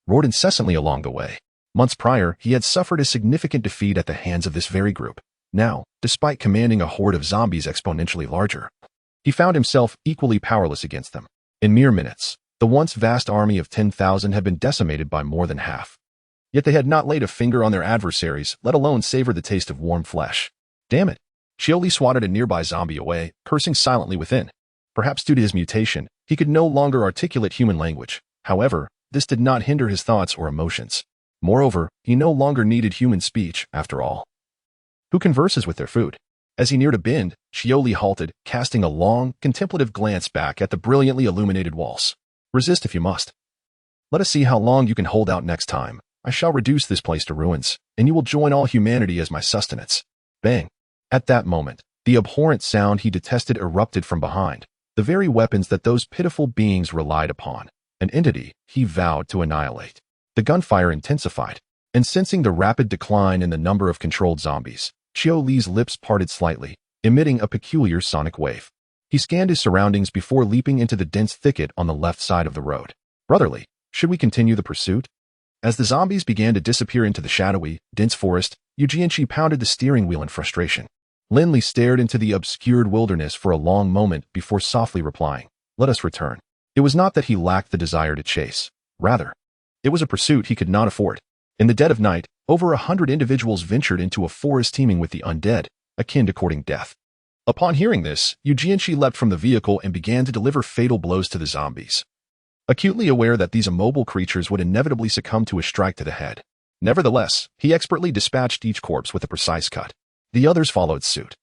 roared incessantly along the way. Months prior, he had suffered a significant defeat at the hands of this very group. Now, despite commanding a horde of zombies exponentially larger, he found himself equally powerless against them. In mere minutes, the once vast army of 10,000 had been decimated by more than half. Yet they had not laid a finger on their adversaries, let alone savor the taste of warm flesh. Damn it! Li swatted a nearby zombie away, cursing silently within. Perhaps due to his mutation, he could no longer articulate human language. However, this did not hinder his thoughts or emotions. Moreover, he no longer needed human speech, after all. Who converses with their food? As he neared a bend, Li halted, casting a long, contemplative glance back at the brilliantly illuminated walls. Resist if you must. Let us see how long you can hold out next time. I shall reduce this place to ruins, and you will join all humanity as my sustenance. Bang! At that moment, the abhorrent sound he detested erupted from behind, the very weapons that those pitiful beings relied upon, an entity he vowed to annihilate. The gunfire intensified, and sensing the rapid decline in the number of controlled zombies, Li's lips parted slightly, emitting a peculiar sonic wave. He scanned his surroundings before leaping into the dense thicket on the left side of the road. Brotherly, should we continue the pursuit? As the zombies began to disappear into the shadowy, dense forest, Yu Jianqi pounded the steering wheel in frustration. Lin Li stared into the obscured wilderness for a long moment before softly replying, "Let us return." It was not that he lacked the desire to chase. Rather, it was a pursuit he could not afford. In the dead of night, over 100 individuals ventured into a forest teeming with the undead, akin to courting death. Upon hearing this, Yu Jianqi leapt from the vehicle and began to deliver fatal blows to the zombies. Acutely aware that these immobile creatures would inevitably succumb to a strike to the head. Nevertheless, he expertly dispatched each corpse with a precise cut. The others followed suit,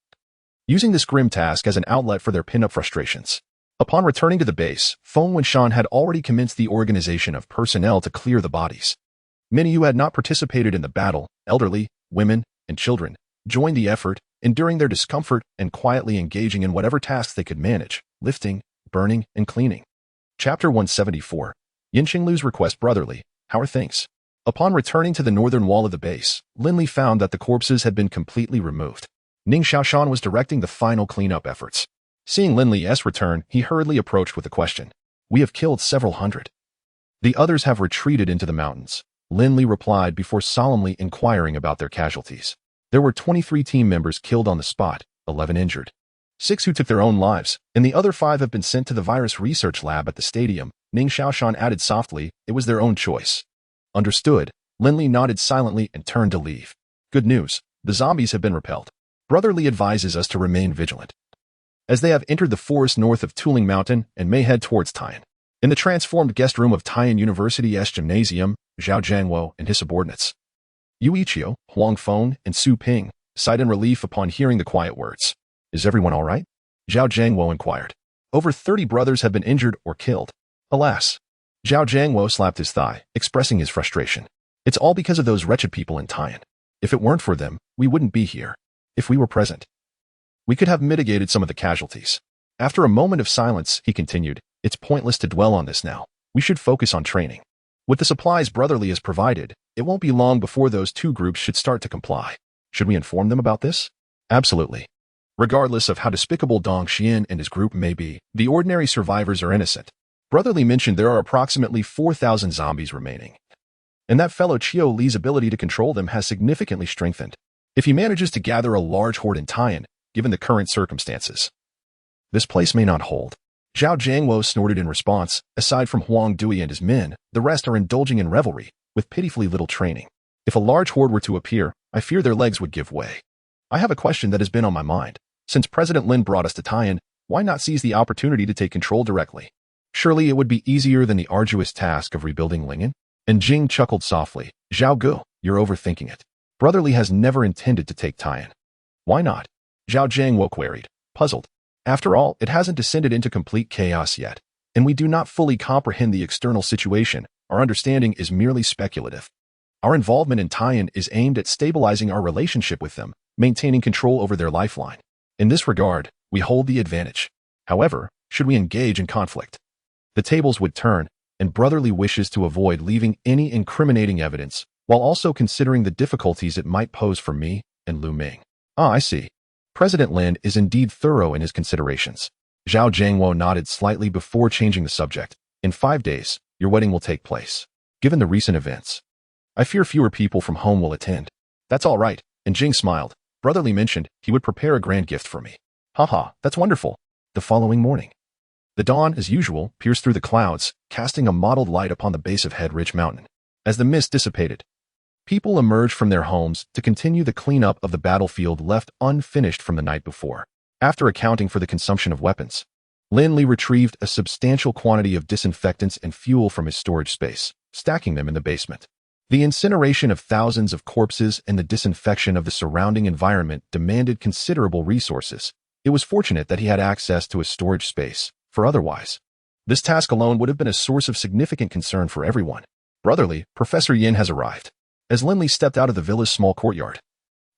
using this grim task as an outlet for their pin-up frustrations. Upon returning to the base, Feng Wenshan had already commenced the organization of personnel to clear the bodies. Many who had not participated in the battle, elderly, women, and children, joined the effort, enduring their discomfort and quietly engaging in whatever tasks they could manage, lifting, burning, and cleaning. Chapter 174. Yin Qinglu's request. Brotherly, how are things? Upon returning to the northern wall of the base, Lin Li found that the corpses had been completely removed. Ning Xiaoshan was directing the final cleanup efforts. Seeing Lin Li's return, he hurriedly approached with a question. "We have killed several hundred. The others have retreated into the mountains," Lin Li replied before solemnly inquiring about their casualties. There were 23 team members killed on the spot, 11 injured. 6 who took their own lives, and the other 5 have been sent to the virus research lab at the stadium. Ning Xiaoshan added softly, "It was their own choice." Understood. Lin Li nodded silently and turned to leave. "Good news. The zombies have been repelled. Brotherly advises us to remain vigilant, as they have entered the forest north of Tuling Mountain and may head towards Tian." In the transformed guest room of Tian University's gymnasium, Zhao Jiangwo and his subordinates, Yu Ichio, Huang Feng, and Su Ping, sighed in relief upon hearing the quiet words. "Is everyone all right?" Zhao Jiangwo inquired. "Over 30 brothers have been injured or killed. Alas." Zhao Jiangwo slapped his thigh, expressing his frustration. "It's all because of those wretched people in Tian. If it weren't for them, we wouldn't be here. If we were present, we could have mitigated some of the casualties." After a moment of silence, he continued, "It's pointless to dwell on this now. We should focus on training. With the supplies Brotherly has provided, it won't be long before those 2 groups should start to comply. Should we inform them about this?" "Absolutely. Regardless of how despicable Dong Xian and his group may be, the ordinary survivors are innocent. Brotherly mentioned there are approximately 4,000 zombies remaining, and that fellow Li's ability to control them has significantly strengthened. If he manages to gather a large horde in Tian, given the current circumstances, This place may not hold. Zhao Jiangwo snorted in response. Aside from Huang Dui and his men, the rest are indulging in revelry, with pitifully little training. If a large horde were to appear, I fear their legs would give way. I have a question that has been on my mind. Since President Lin brought us to Taiyan, why not seize the opportunity to take control directly? Surely it would be easier than the arduous task of rebuilding Lingen? And Jing chuckled softly. Zhao Gu, you're overthinking it. Brotherly has never intended to take Taiyan. Why not? Zhao Jiangwo queried, puzzled. After all, it hasn't descended into complete chaos yet, and we do not fully comprehend the external situation. Our understanding is merely speculative. Our involvement in Taiyan is aimed at stabilizing our relationship with them, maintaining control over their lifeline. In this regard, we hold the advantage. However, should we engage in conflict, the tables would turn, and Brotherly wishes to avoid leaving any incriminating evidence, while also considering the difficulties it might pose for me and Lu Ming. Ah, I see. President Lin is indeed thorough in his considerations. Zhao Jiangwo nodded slightly before changing the subject. In 5 days, your wedding will take place. Given the recent events, I fear fewer people from home will attend. That's all right, and Jing smiled. Brotherly mentioned he would prepare a grand gift for me. Haha, that's wonderful. The following morning, the dawn, as usual, pierced through the clouds, casting a mottled light upon the base of Head Ridge Mountain. As the mist dissipated, people emerged from their homes to continue the cleanup of the battlefield left unfinished from the night before. After accounting for the consumption of weapons, Lin Li retrieved a substantial quantity of disinfectants and fuel from his storage space, stacking them in the basement. The incineration of thousands of corpses and the disinfection of the surrounding environment demanded considerable resources. It was fortunate that he had access to a storage space, for otherwise, this task alone would have been a source of significant concern for everyone. Brotherly, Professor Yin has arrived. As Lin Li stepped out of the villa's small courtyard,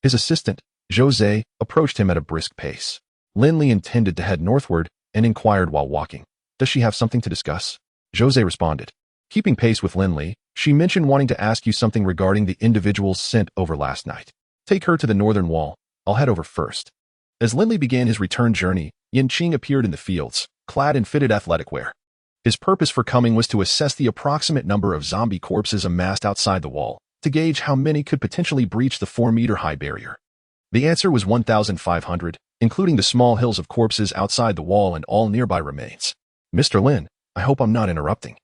his assistant, Jose, approached him at a brisk pace. Lin Li intended to head northward and inquired while walking, "Does she have something to discuss?" Jose responded. Keeping pace with Lin Li, she mentioned wanting to ask you something regarding the individuals sent over last night. Take her to the northern wall. I'll head over first. As Lin Li began his return journey, Yin Qing appeared in the fields, clad in fitted athletic wear. His purpose for coming was to assess the approximate number of zombie corpses amassed outside the wall, to gauge how many could potentially breach the 4-meter-high barrier. The answer was 1,500, including the small hills of corpses outside the wall and all nearby remains. Mr. Lin, I hope I'm not interrupting.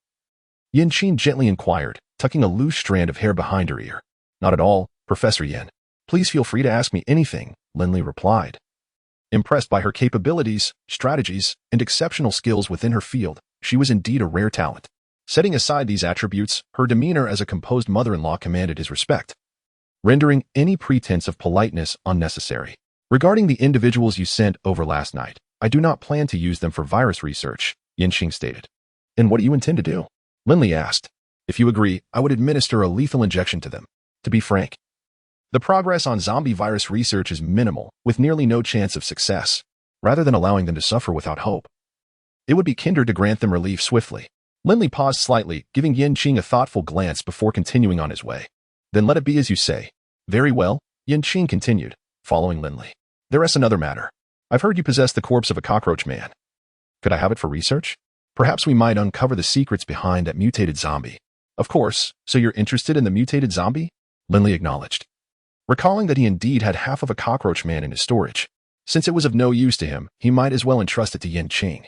Yin Qing gently inquired, tucking a loose strand of hair behind her ear. Not at all, Professor Yin. Please feel free to ask me anything, Lin Li replied. Impressed by her capabilities, strategies, and exceptional skills within her field, she was indeed a rare talent. Setting aside these attributes, her demeanor as a composed mother-in-law commanded his respect, rendering any pretense of politeness unnecessary. Regarding the individuals you sent over last night, I do not plan to use them for virus research, Yin Qing stated. And what do you intend to do? Lin Li asked. If you agree, I would administer a lethal injection to them. To be frank, the progress on zombie virus research is minimal, with nearly no chance of success. Rather than allowing them to suffer without hope, it would be kinder to grant them relief swiftly. Lin Li paused slightly, giving Yin Qing a thoughtful glance before continuing on his way. Then let it be as you say. Very well, Yin Qing continued, following Lin Li. There is another matter. I've heard you possess the corpse of a cockroach man. Could I have it for research? Perhaps we might uncover the secrets behind that mutated zombie. Of course, so you're interested in the mutated zombie? Lin Li acknowledged, recalling that he indeed had half of a cockroach man in his storage. Since it was of no use to him, he might as well entrust it to Yin Qing.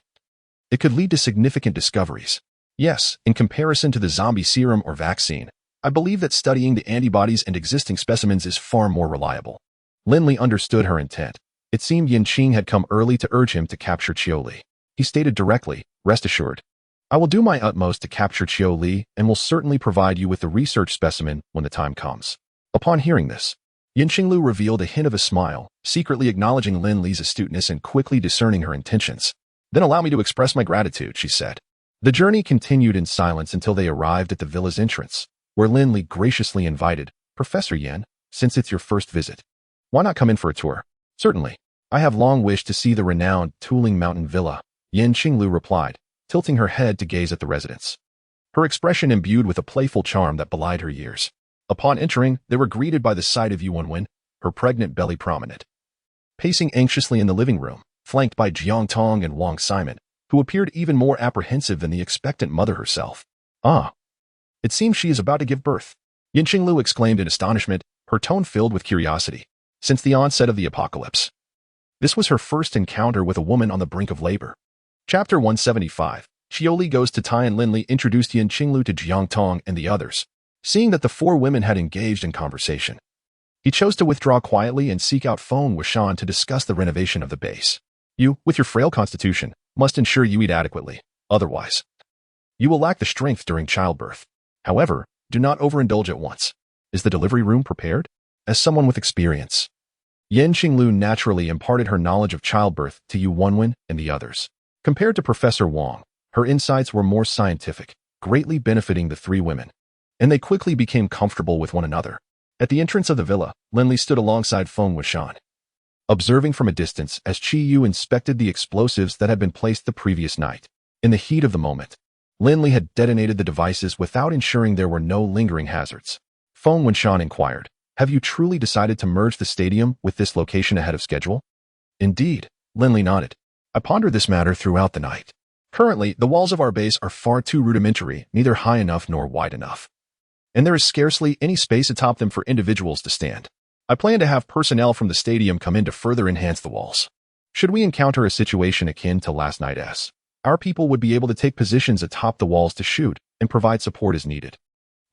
It could lead to significant discoveries. Yes, in comparison to the zombie serum or vaccine, I believe that studying the antibodies and existing specimens is far more reliable. Lin Li understood her intent. It seemed Yin Qing had come early to urge him to capture Qiu Li. He stated directly, rest assured, I will do my utmost to capture Qiu Li and will certainly provide you with the research specimen when the time comes. Upon hearing this, Yin Qinglu revealed a hint of a smile, secretly acknowledging Lin Li's astuteness and quickly discerning her intentions. Then allow me to express my gratitude, she said. The journey continued in silence until they arrived at the villa's entrance, where Lin Li graciously invited, Professor Yin, since it's your first visit, why not come in for a tour? Certainly. I have long wished to see the renowned Tuling Mountain Villa, Yin Qinglu replied, tilting her head to gaze at the residence. Her expression imbued with a playful charm that belied her years. Upon entering, they were greeted by the sight of Yuan Wen, her pregnant belly prominent, pacing anxiously in the living room, flanked by Jiang Tong and Wang Simon, who appeared even more apprehensive than the expectant mother herself. Ah, it seems she is about to give birth, Yin Qinglu exclaimed in astonishment, her tone filled with curiosity. Since the onset of the apocalypse, This was her first encounter with a woman on the brink of labor. Chapter 175. Xiaoli goes to Tai and Lin Li introduced Yin Qinglu to Jiang Tong and the others. Seeing that the four women had engaged in conversation, he chose to withdraw quietly and seek out Feng Wuxian to discuss the renovation of the base. You, with your frail constitution, must ensure you eat adequately. Otherwise, you will lack the strength during childbirth. However, do not overindulge at once. Is the delivery room prepared? As someone with experience, Yin Qinglu naturally imparted her knowledge of childbirth to Yu Wenwen and the others. Compared to Professor Wang, her insights were more scientific, greatly benefiting the three women, and they quickly became comfortable with one another. At the entrance of the villa, Lin Li stood alongside Feng Wuxian, observing from a distance as Qi Yu inspected the explosives that had been placed the previous night. In the heat of the moment, Lin Li had detonated the devices without ensuring there were no lingering hazards. Feng Wuxian inquired, "Have you truly decided to merge the stadium with this location ahead of schedule?" "Indeed," Lin Li nodded. "I pondered this matter throughout the night. Currently, the walls of our base are far too rudimentary, neither high enough nor wide enough, and there is scarcely any space atop them for individuals to stand. I plan to have personnel from the stadium come in to further enhance the walls. Should we encounter a situation akin to last night's, our people would be able to take positions atop the walls to shoot and provide support as needed,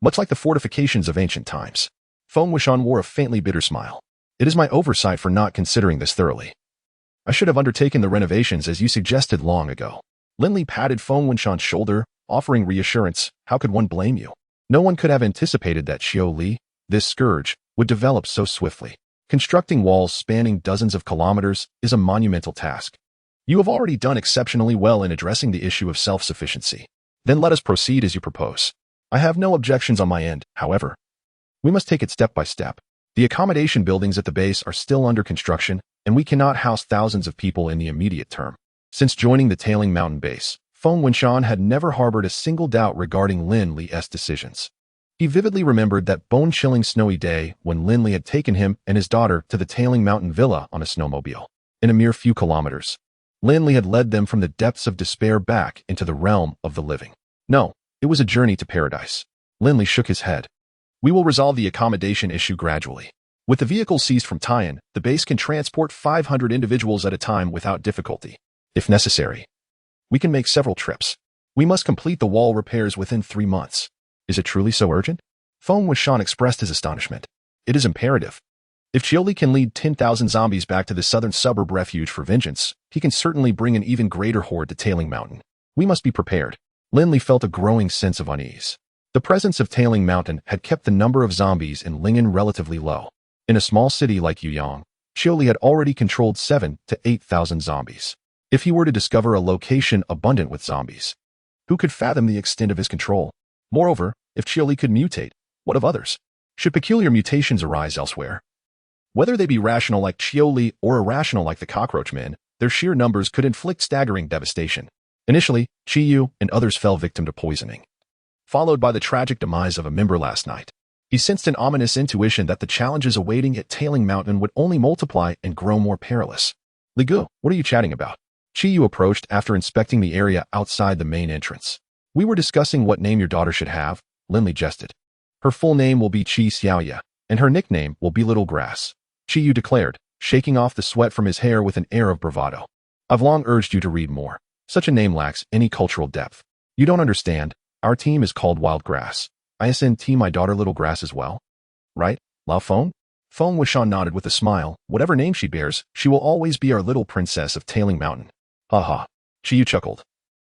much like the fortifications of ancient times." Feng Wuxian wore a faintly bitter smile. "It is my oversight for not considering this thoroughly. I should have undertaken the renovations as you suggested long ago." Lin Li patted Feng Wuxian's shoulder, offering reassurance. How could one blame you? No one could have anticipated that Xiaoli, this scourge, would develop so swiftly. Constructing walls spanning dozens of kilometers is a monumental task. You have already done exceptionally well in addressing the issue of self-sufficiency. Then let us proceed as you propose. I have no objections on my end, however. We must take it step by step. The accommodation buildings at the base are still under construction, and we cannot house thousands of people in the immediate term. Since joining the Tailing Mountain base, Feng Wuxian had never harbored a single doubt regarding Lin Li's decisions. He vividly remembered that bone-chilling snowy day when Lin Li had taken him and his daughter to the Tailing Mountain villa on a snowmobile. In a mere few kilometers, Lin Li had led them from the depths of despair back into the realm of the living. No, it was a journey to paradise. Lin Li shook his head. "We will resolve the accommodation issue gradually. With the vehicles seized from Taiyan, the base can transport 500 individuals at a time without difficulty. If necessary, we can make several trips. We must complete the wall repairs within 3 months. Is it truly so urgent?" Feng Wuxian expressed his astonishment. "It is imperative. If Xiaoli can lead 10,000 zombies back to the southern suburb refuge for vengeance, he can certainly bring an even greater horde to Tailing Mountain. We must be prepared." Lin Li felt a growing sense of unease. The presence of Tailing Mountain had kept the number of zombies in Lingen relatively low. In a small city like Yuyang, Xiaoli had already controlled 7,000 to 8,000 zombies. If he were to discover a location abundant with zombies, who could fathom the extent of his control? Moreover, if Xiaoli could mutate, what of others? Should peculiar mutations arise elsewhere? Whether they be rational like Xiaoli or irrational like the cockroach men, their sheer numbers could inflict staggering devastation. Initially, Qi Yu and others fell victim to poisoning, followed by the tragic demise of a member last night. He sensed an ominous intuition that the challenges awaiting at Tailing Mountain would only multiply and grow more perilous. "Li Gu, what are you chatting about?" Qi Yu approached after inspecting the area outside the main entrance. "We were discussing what name your daughter should have," Lin Li jested. "Her full name will be Qi Xiaoya, and her nickname will be Little Grass," Qi Yu declared, shaking off the sweat from his hair with an air of bravado. "I've long urged you to read more. Such a name lacks any cultural depth. You don't understand. Our team is called Wild Grass. I ascend my daughter Little Grass as well. Right, Lao Feng?" Feng Wuxian nodded with a smile. "Whatever name she bears, she will always be our little princess of Tailing Mountain." "Ha ha," Qi Yu chuckled,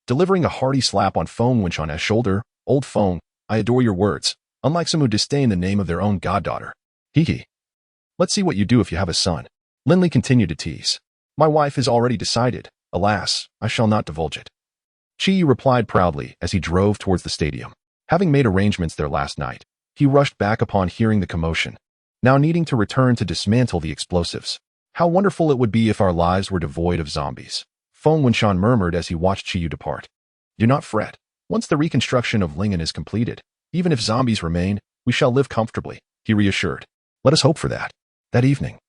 delivering a hearty slap on Feng Wuxian's shoulder. "Old Feng, I adore your words, unlike some who disdain the name of their own goddaughter. Hee hee. Let's see what you do if you have a son." Lin Li continued to tease. "My wife has already decided. Alas, I shall not divulge it." Qi Yu replied proudly as he drove towards the stadium. Having made arrangements there last night, he rushed back upon hearing the commotion, now needing to return to dismantle the explosives. "How wonderful it would be if our lives were devoid of zombies," Feng Wuxian murmured as he watched Qi Yu depart. "Do not fret. Once the reconstruction of Lingen is completed, even if zombies remain, we shall live comfortably," he reassured. "Let us hope for that." That evening,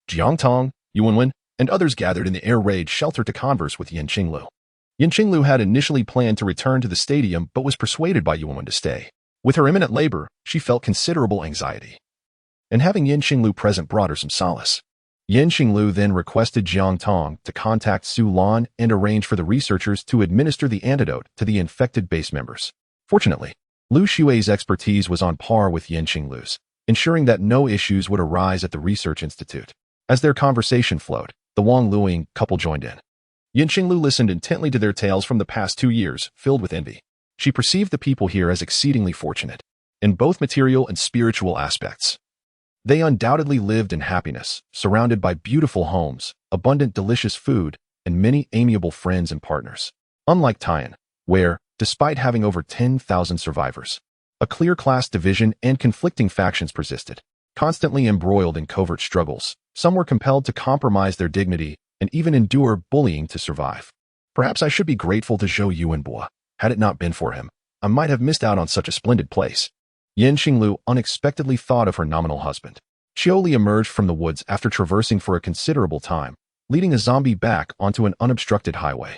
Jiang Tong, Yu Wenwen, and others gathered in the air raid shelter to converse with Yin Qinglu. Yin Qinglu had initially planned to return to the stadium but was persuaded by Yu Wenwen to stay. With her imminent labor, she felt considerable anxiety, and having Yin Qinglu present brought her some solace. Yin Xinglu then requested Jiang Tong to contact Su Lan and arrange for the researchers to administer the antidote to the infected base members. Fortunately, Lu Xue's expertise was on par with Yin Xinglu's, ensuring that no issues would arise at the research institute. As their conversation flowed, the Wang Luing couple joined in. Yin Xinglu listened intently to their tales from the past 2 years, filled with envy. She perceived the people here as exceedingly fortunate, in both material and spiritual aspects. They undoubtedly lived in happiness, surrounded by beautiful homes, abundant delicious food, and many amiable friends and partners. Unlike Taiyan, where, despite having over 10,000 survivors, a clear class division and conflicting factions persisted. Constantly embroiled in covert struggles, some were compelled to compromise their dignity and even endure bullying to survive. Perhaps I should be grateful to Zhou Yuanbo. Had it not been for him, I might have missed out on such a splendid place. Yin Xinglu unexpectedly thought of her nominal husband. Xiaoli emerged from the woods after traversing for a considerable time, leading a zombie back onto an unobstructed highway.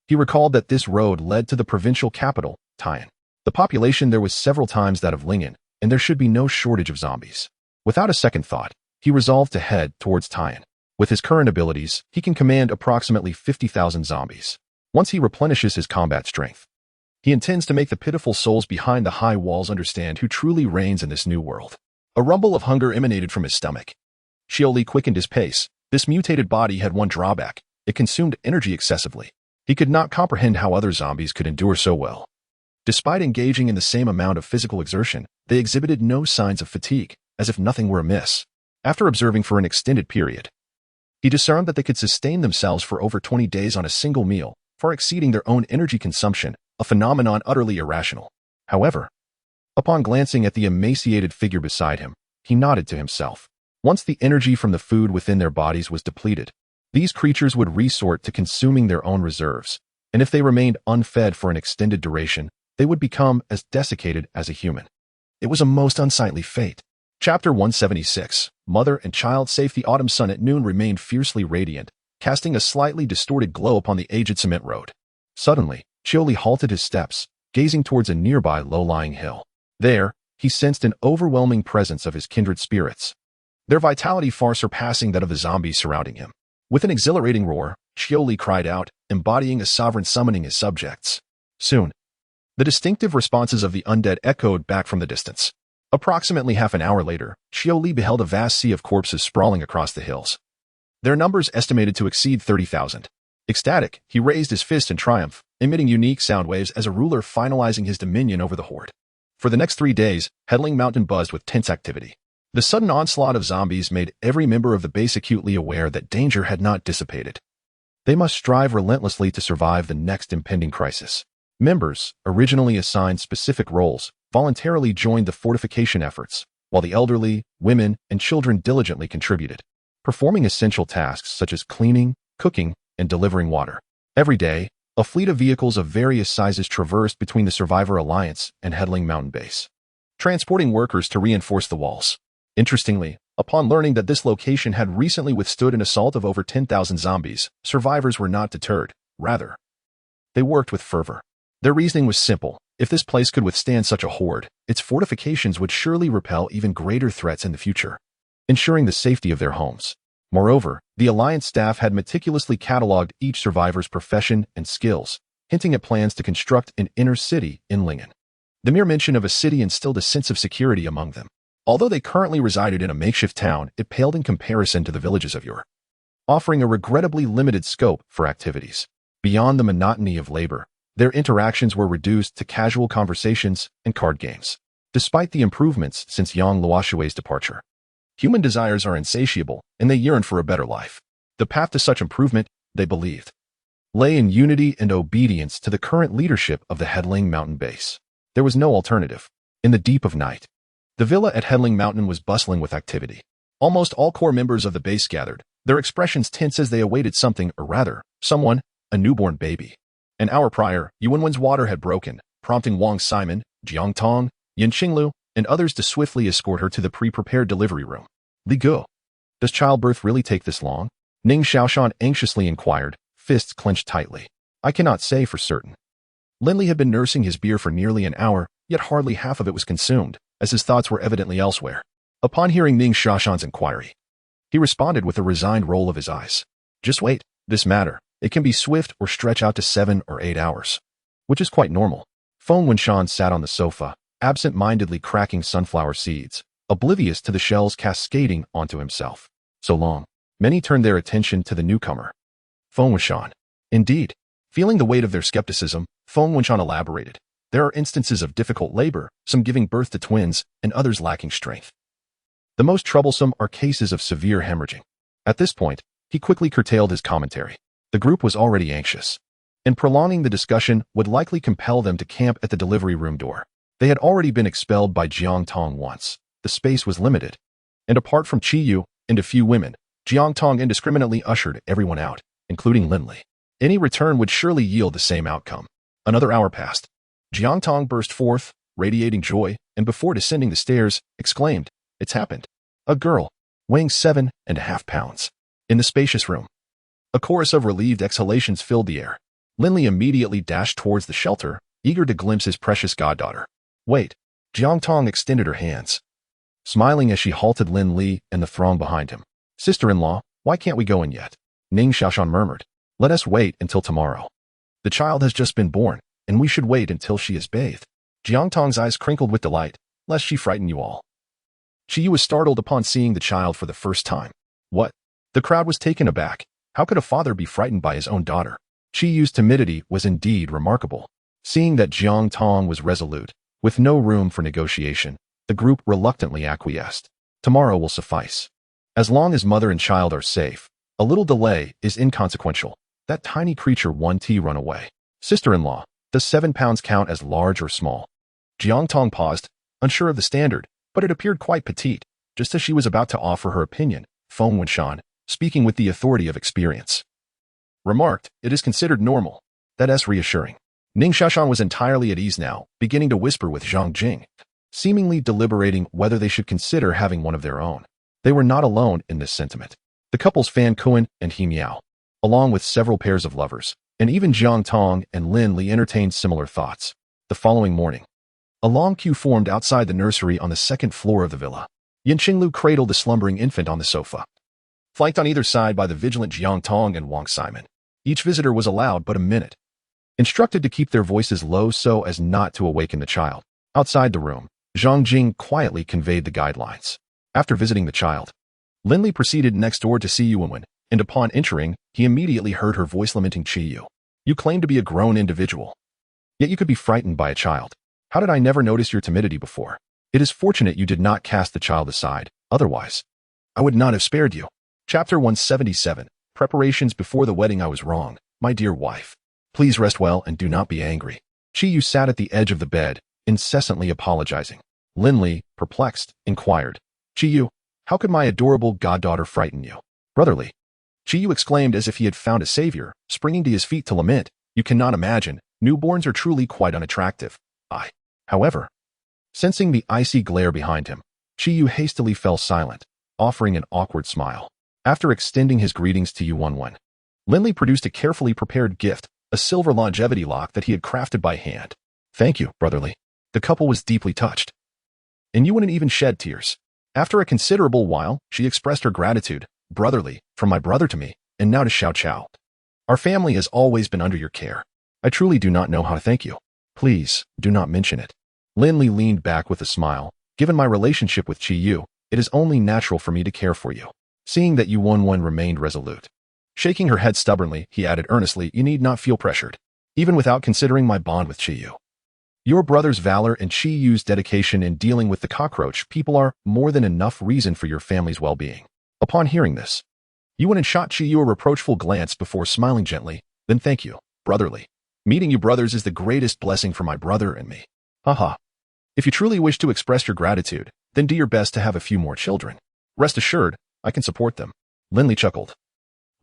He recalled that this road led to the provincial capital, Taiyan. The population there was several times that of Lingen, and there should be no shortage of zombies. Without a second thought, he resolved to head towards Taiyan. With his current abilities, he can command approximately 50,000 zombies. Once he replenishes his combat strength, he intends to make the pitiful souls behind the high walls understand who truly reigns in this new world. A rumble of hunger emanated from his stomach. Xiaoli quickened his pace. This mutated body had one drawback. It consumed energy excessively. He could not comprehend how other zombies could endure so well. Despite engaging in the same amount of physical exertion, they exhibited no signs of fatigue, as if nothing were amiss. After observing for an extended period, he discerned that they could sustain themselves for over 20 days on a single meal, far exceeding their own energy consumption, a phenomenon utterly irrational. However, upon glancing at the emaciated figure beside him, he nodded to himself. Once the energy from the food within their bodies was depleted, these creatures would resort to consuming their own reserves, and if they remained unfed for an extended duration, they would become as desiccated as a human. It was a most unsightly fate. Chapter 176. Mother and child safe. The autumn sun at noon remained fiercely radiant, casting a slightly distorted glow upon the aged cement road. Suddenly, Xiaoli halted his steps, gazing towards a nearby low-lying hill. There, he sensed an overwhelming presence of his kindred spirits, their vitality far surpassing that of the zombies surrounding him. With an exhilarating roar, Xiaoli cried out, embodying a sovereign summoning his subjects. Soon, the distinctive responses of the undead echoed back from the distance. Approximately half an hour later, Xiaoli beheld a vast sea of corpses sprawling across the hills. Their numbers estimated to exceed 30,000. Ecstatic, he raised his fist in triumph, emitting unique sound waves as a ruler finalizing his dominion over the horde. For the next 3 days, Headling Mountain buzzed with tense activity. The sudden onslaught of zombies made every member of the base acutely aware that danger had not dissipated. They must strive relentlessly to survive the next impending crisis. Members, originally assigned specific roles, voluntarily joined the fortification efforts, while the elderly, women, and children diligently contributed, performing essential tasks such as cleaning, cooking, and delivering water. Every day, a fleet of vehicles of various sizes traversed between the Survivor Alliance and Headling Mountain Base, transporting workers to reinforce the walls. Interestingly, upon learning that this location had recently withstood an assault of over 10,000 zombies, survivors were not deterred. Rather, they worked with fervor. Their reasoning was simple. If this place could withstand such a horde, its fortifications would surely repel even greater threats in the future, ensuring the safety of their homes. Moreover, the Alliance staff had meticulously catalogued each survivor's profession and skills, hinting at plans to construct an inner city in Lingen. The mere mention of a city instilled a sense of security among them. Although they currently resided in a makeshift town, it paled in comparison to the villages of yore, offering a regrettably limited scope for activities. Beyond the monotony of labor, their interactions were reduced to casual conversations and card games. Despite the improvements since Yang Luoshui's departure, human desires are insatiable, and they yearn for a better life. The path to such improvement, they believed, lay in unity and obedience to the current leadership of the Headling Mountain Base. There was no alternative. In the deep of night, the villa at Headling Mountain was bustling with activity. Almost all core members of the base gathered, their expressions tense as they awaited something, or rather, someone, a newborn baby. An hour prior, Yuanwen's water had broken, prompting Wang Simon, Jiang Tong, Yin Xinglu, and others to swiftly escort her to the pre-prepared delivery room. Li Gu, does childbirth really take this long? Ning Xiaoshan anxiously inquired, fists clenched tightly. I cannot say for certain. Lin Li had been nursing his beer for nearly an hour, yet hardly half of it was consumed, as his thoughts were evidently elsewhere. Upon hearing Ning Xiaoshan's inquiry, He responded with a resigned roll of his eyes. Just wait. This matter, it can be swift or stretch out to 7 or 8 hours. Which is quite normal. Feng Wenshan sat on the sofa, absent-mindedly cracking sunflower seeds, oblivious to the shells cascading onto himself. So long. Many turned their attention to the newcomer. Feng Wenshan. Indeed. Feeling the weight of their skepticism, Feng Wenshan elaborated. There are instances of difficult labor, some giving birth to twins, and others lacking strength. The most troublesome are cases of severe hemorrhaging. At this point, he quickly curtailed his commentary. The group was already anxious, and prolonging the discussion would likely compel them to camp at the delivery room door. They had already been expelled by Jiang Tong once. The space was limited, and apart from Qi Yu and a few women, Jiang Tong indiscriminately ushered everyone out, including Lin Li. Any return would surely yield the same outcome. Another hour passed. Jiang Tong burst forth, radiating joy, and before descending the stairs, exclaimed, "It's happened." A girl, weighing 7.5 pounds. In the spacious room, a chorus of relieved exhalations filled the air. Lin Li immediately dashed towards the shelter, eager to glimpse his precious goddaughter. Wait. Jiang Tong extended her hands, smiling as she halted Lin Li and the throng behind him. Sister-in-law, why can't we go in yet? Ning Xiaoshan murmured. Let us wait until tomorrow. The child has just been born, and we should wait until she is bathed. Jiang Tong's eyes crinkled with delight, lest she frighten you all. Qi Yu was startled upon seeing the child for the first time. What? The crowd was taken aback. How could a father be frightened by his own daughter? Qi Yu's timidity was indeed remarkable. Seeing that Jiang Tong was resolute, with no room for negotiation, the group reluctantly acquiesced. Tomorrow will suffice. As long as mother and child are safe, a little delay is inconsequential. That tiny creature 1T run away. Sister-in-law, does 7 pounds count as large or small? Jiang Tong paused, unsure of the standard, but it appeared quite petite. Just as she was about to offer her opinion, Feng Wenshan, speaking with the authority of experience, remarked, it is considered normal. That's reassuring. Ning Xiaoshan was entirely at ease now, beginning to whisper with Zhang Jing, seemingly deliberating whether they should consider having one of their own. They were not alone in this sentiment. The couples Fan Kuan and He Miao, along with several pairs of lovers, and even Jiang Tong and Lin Li entertained similar thoughts. The following morning, a long queue formed outside the nursery on the second floor of the villa. Yin Qinglu cradled the slumbering infant on the sofa, flanked on either side by the vigilant Jiang Tong and Wang Simon. Each visitor was allowed but a minute, instructed to keep their voices low so as not to awaken the child. Outside the room, Zhang Jing quietly conveyed the guidelines. After visiting the child, Lin Li proceeded next door to see Yuwen, and upon entering, he immediately heard her voice lamenting Qi Yu. You claim to be a grown individual, yet you could be frightened by a child. How did I never notice your timidity before? It is fortunate you did not cast the child aside, otherwise, I would not have spared you. Chapter 177, Preparations before the wedding. I was wrong, my dear wife. Please rest well and do not be angry. Qi Yu sat at the edge of the bed, incessantly apologizing. Lin Li, perplexed, inquired, Qi Yu, how could my adorable goddaughter frighten you? Brotherly. Qi Yu exclaimed as if he had found a savior, springing to his feet to lament. You cannot imagine, newborns are truly quite unattractive. However, sensing the icy glare behind him, Qi Yu hastily fell silent, offering an awkward smile. After extending his greetings to Yuwen, Lin Li produced a carefully prepared gift, a silver longevity lock that he had crafted by hand. Thank you, brotherly. The couple was deeply touched, and Yuwen even shed tears. After a considerable while, she expressed her gratitude. Brotherly, from my brother to me, and now to Xiao Chao. Our family has always been under your care. I truly do not know how to thank you. Please, do not mention it. Lin Li leaned back with a smile. Given my relationship with Qi Yu, it is only natural for me to care for you. Seeing that Yuwen remained resolute, shaking her head stubbornly, he added earnestly, you need not feel pressured, even without considering my bond with Qi Yu. Your brother's valor and Qi Yu's dedication in dealing with the cockroach people are more than enough reason for your family's well-being. Upon hearing this, Yuwen shot Qi Yu a reproachful glance before smiling gently. Then thank you, brotherly. Meeting you brothers is the greatest blessing for my brother and me. Haha. If you truly wish to express your gratitude, then do your best to have a few more children. Rest assured, I can support them. Lin Li chuckled,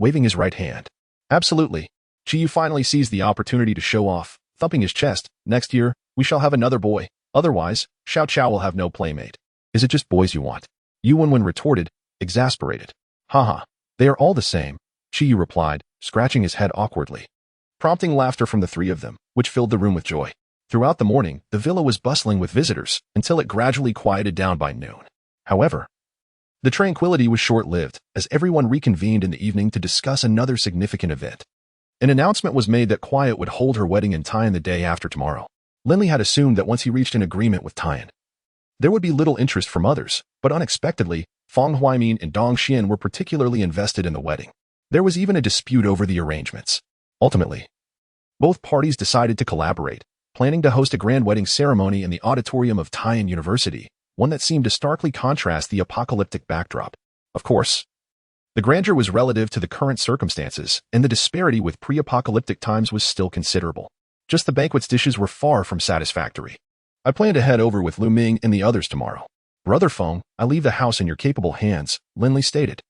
waving his right hand. Absolutely. Qi Yu finally seized the opportunity to show off, thumping his chest. Next year, we shall have another boy. Otherwise, Xiao Chao will have no playmate. Is it just boys you want? Yuwen retorted, exasperated. Haha. They are all the same, Qi Yu replied, scratching his head awkwardly, prompting laughter from the three of them, which filled the room with joy. Throughout the morning, the villa was bustling with visitors, until it gradually quieted down by noon. However, The tranquility was short-lived, as everyone reconvened in the evening to discuss another significant event. An announcement was made that Quiet would hold her wedding in Taiyan the day after tomorrow. Lin Li had assumed that once he reached an agreement with Taiyan, there would be little interest from others, but unexpectedly, Fang Huaimin and Dong Xian were particularly invested in the wedding. There was even a dispute over the arrangements. Ultimately, both parties decided to collaborate, planning to host a grand wedding ceremony in the auditorium of Taiyan University, one that seemed to starkly contrast the apocalyptic backdrop. Of course, the grandeur was relative to the current circumstances, and the disparity with pre-apocalyptic times was still considerable. Just the banquet's dishes were far from satisfactory. I plan to head over with Lu Ming and the others tomorrow. Brother Feng, I leave the house in your capable hands, Lin Li stated.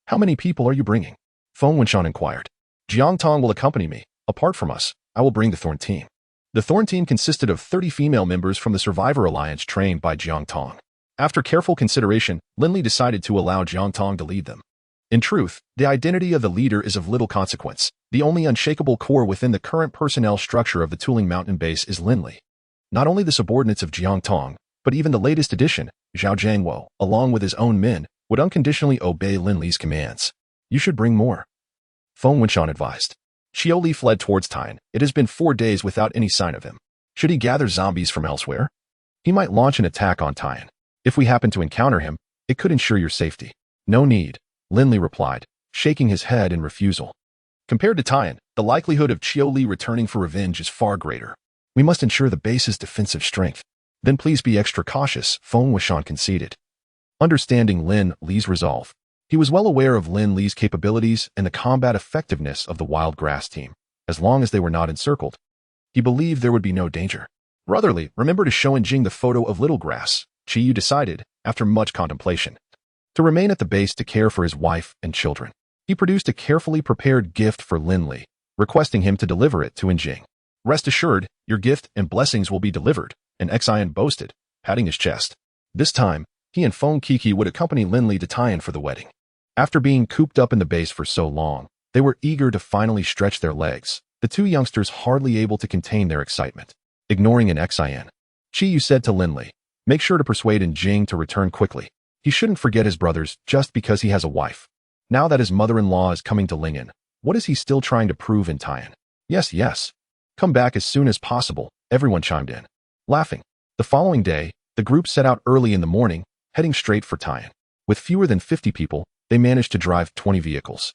How many people are you bringing? Feng Wenshan inquired. Jiang Tong will accompany me. Apart from us, I will bring the Thorn team. The Thorn team consisted of 30 female members from the Survivor Alliance trained by Jiang Tong. After careful consideration, Lin Li decided to allow Jiang Tong to lead them. In truth, the identity of the leader is of little consequence. The only unshakable core within the current personnel structure of the Tuling Mountain base is Lin Li. Not only the subordinates of Jiang Tong, but even the latest addition, Zhao Jiangwo, along with his own men, would unconditionally obey Lin Li's commands. You should bring more, Feng Wenshan advised. Qiu Li fled towards Taiyan. It has been 4 days without any sign of him. Should he gather zombies from elsewhere? He might launch an attack on Taiyan. If we happen to encounter him, it could ensure your safety. No need, Lin Li replied, shaking his head in refusal. Compared to Taiyan, the likelihood of Qiu Li returning for revenge is far greater. We must ensure the base's defensive strength. Then please be extra cautious, Feng Wenshan conceded. Understanding Lin Li's resolve, he was well aware of Lin Li's capabilities and the combat effectiveness of the Wild Grass team. As long as they were not encircled, he believed there would be no danger. Brotherly, remember to show Jing the photo of Little Grass, Qiu decided, after much contemplation. To remain at the base to care for his wife and children. He produced a carefully prepared gift for Lin Li, requesting him to deliver it to Jing. Rest assured, your gift and blessings will be delivered, and Xian boasted, patting his chest. This time, he and Feng Kiki would accompany Lin Li to Taiyan for the wedding. After being cooped up in the base for so long, they were eager to finally stretch their legs, the two youngsters hardly able to contain their excitement. Ignoring an Xian, Qiu said to Lin Li, make sure to persuade Jing to return quickly. He shouldn't forget his brothers just because he has a wife. Now that his mother-in-law is coming to Ling'an, what is he still trying to prove in Taiyan? Yes. Come back as soon as possible, everyone chimed in. Laughing. The following day, the group set out early in the morning, heading straight for Taiyan. With fewer than 50 people, they managed to drive 20 vehicles.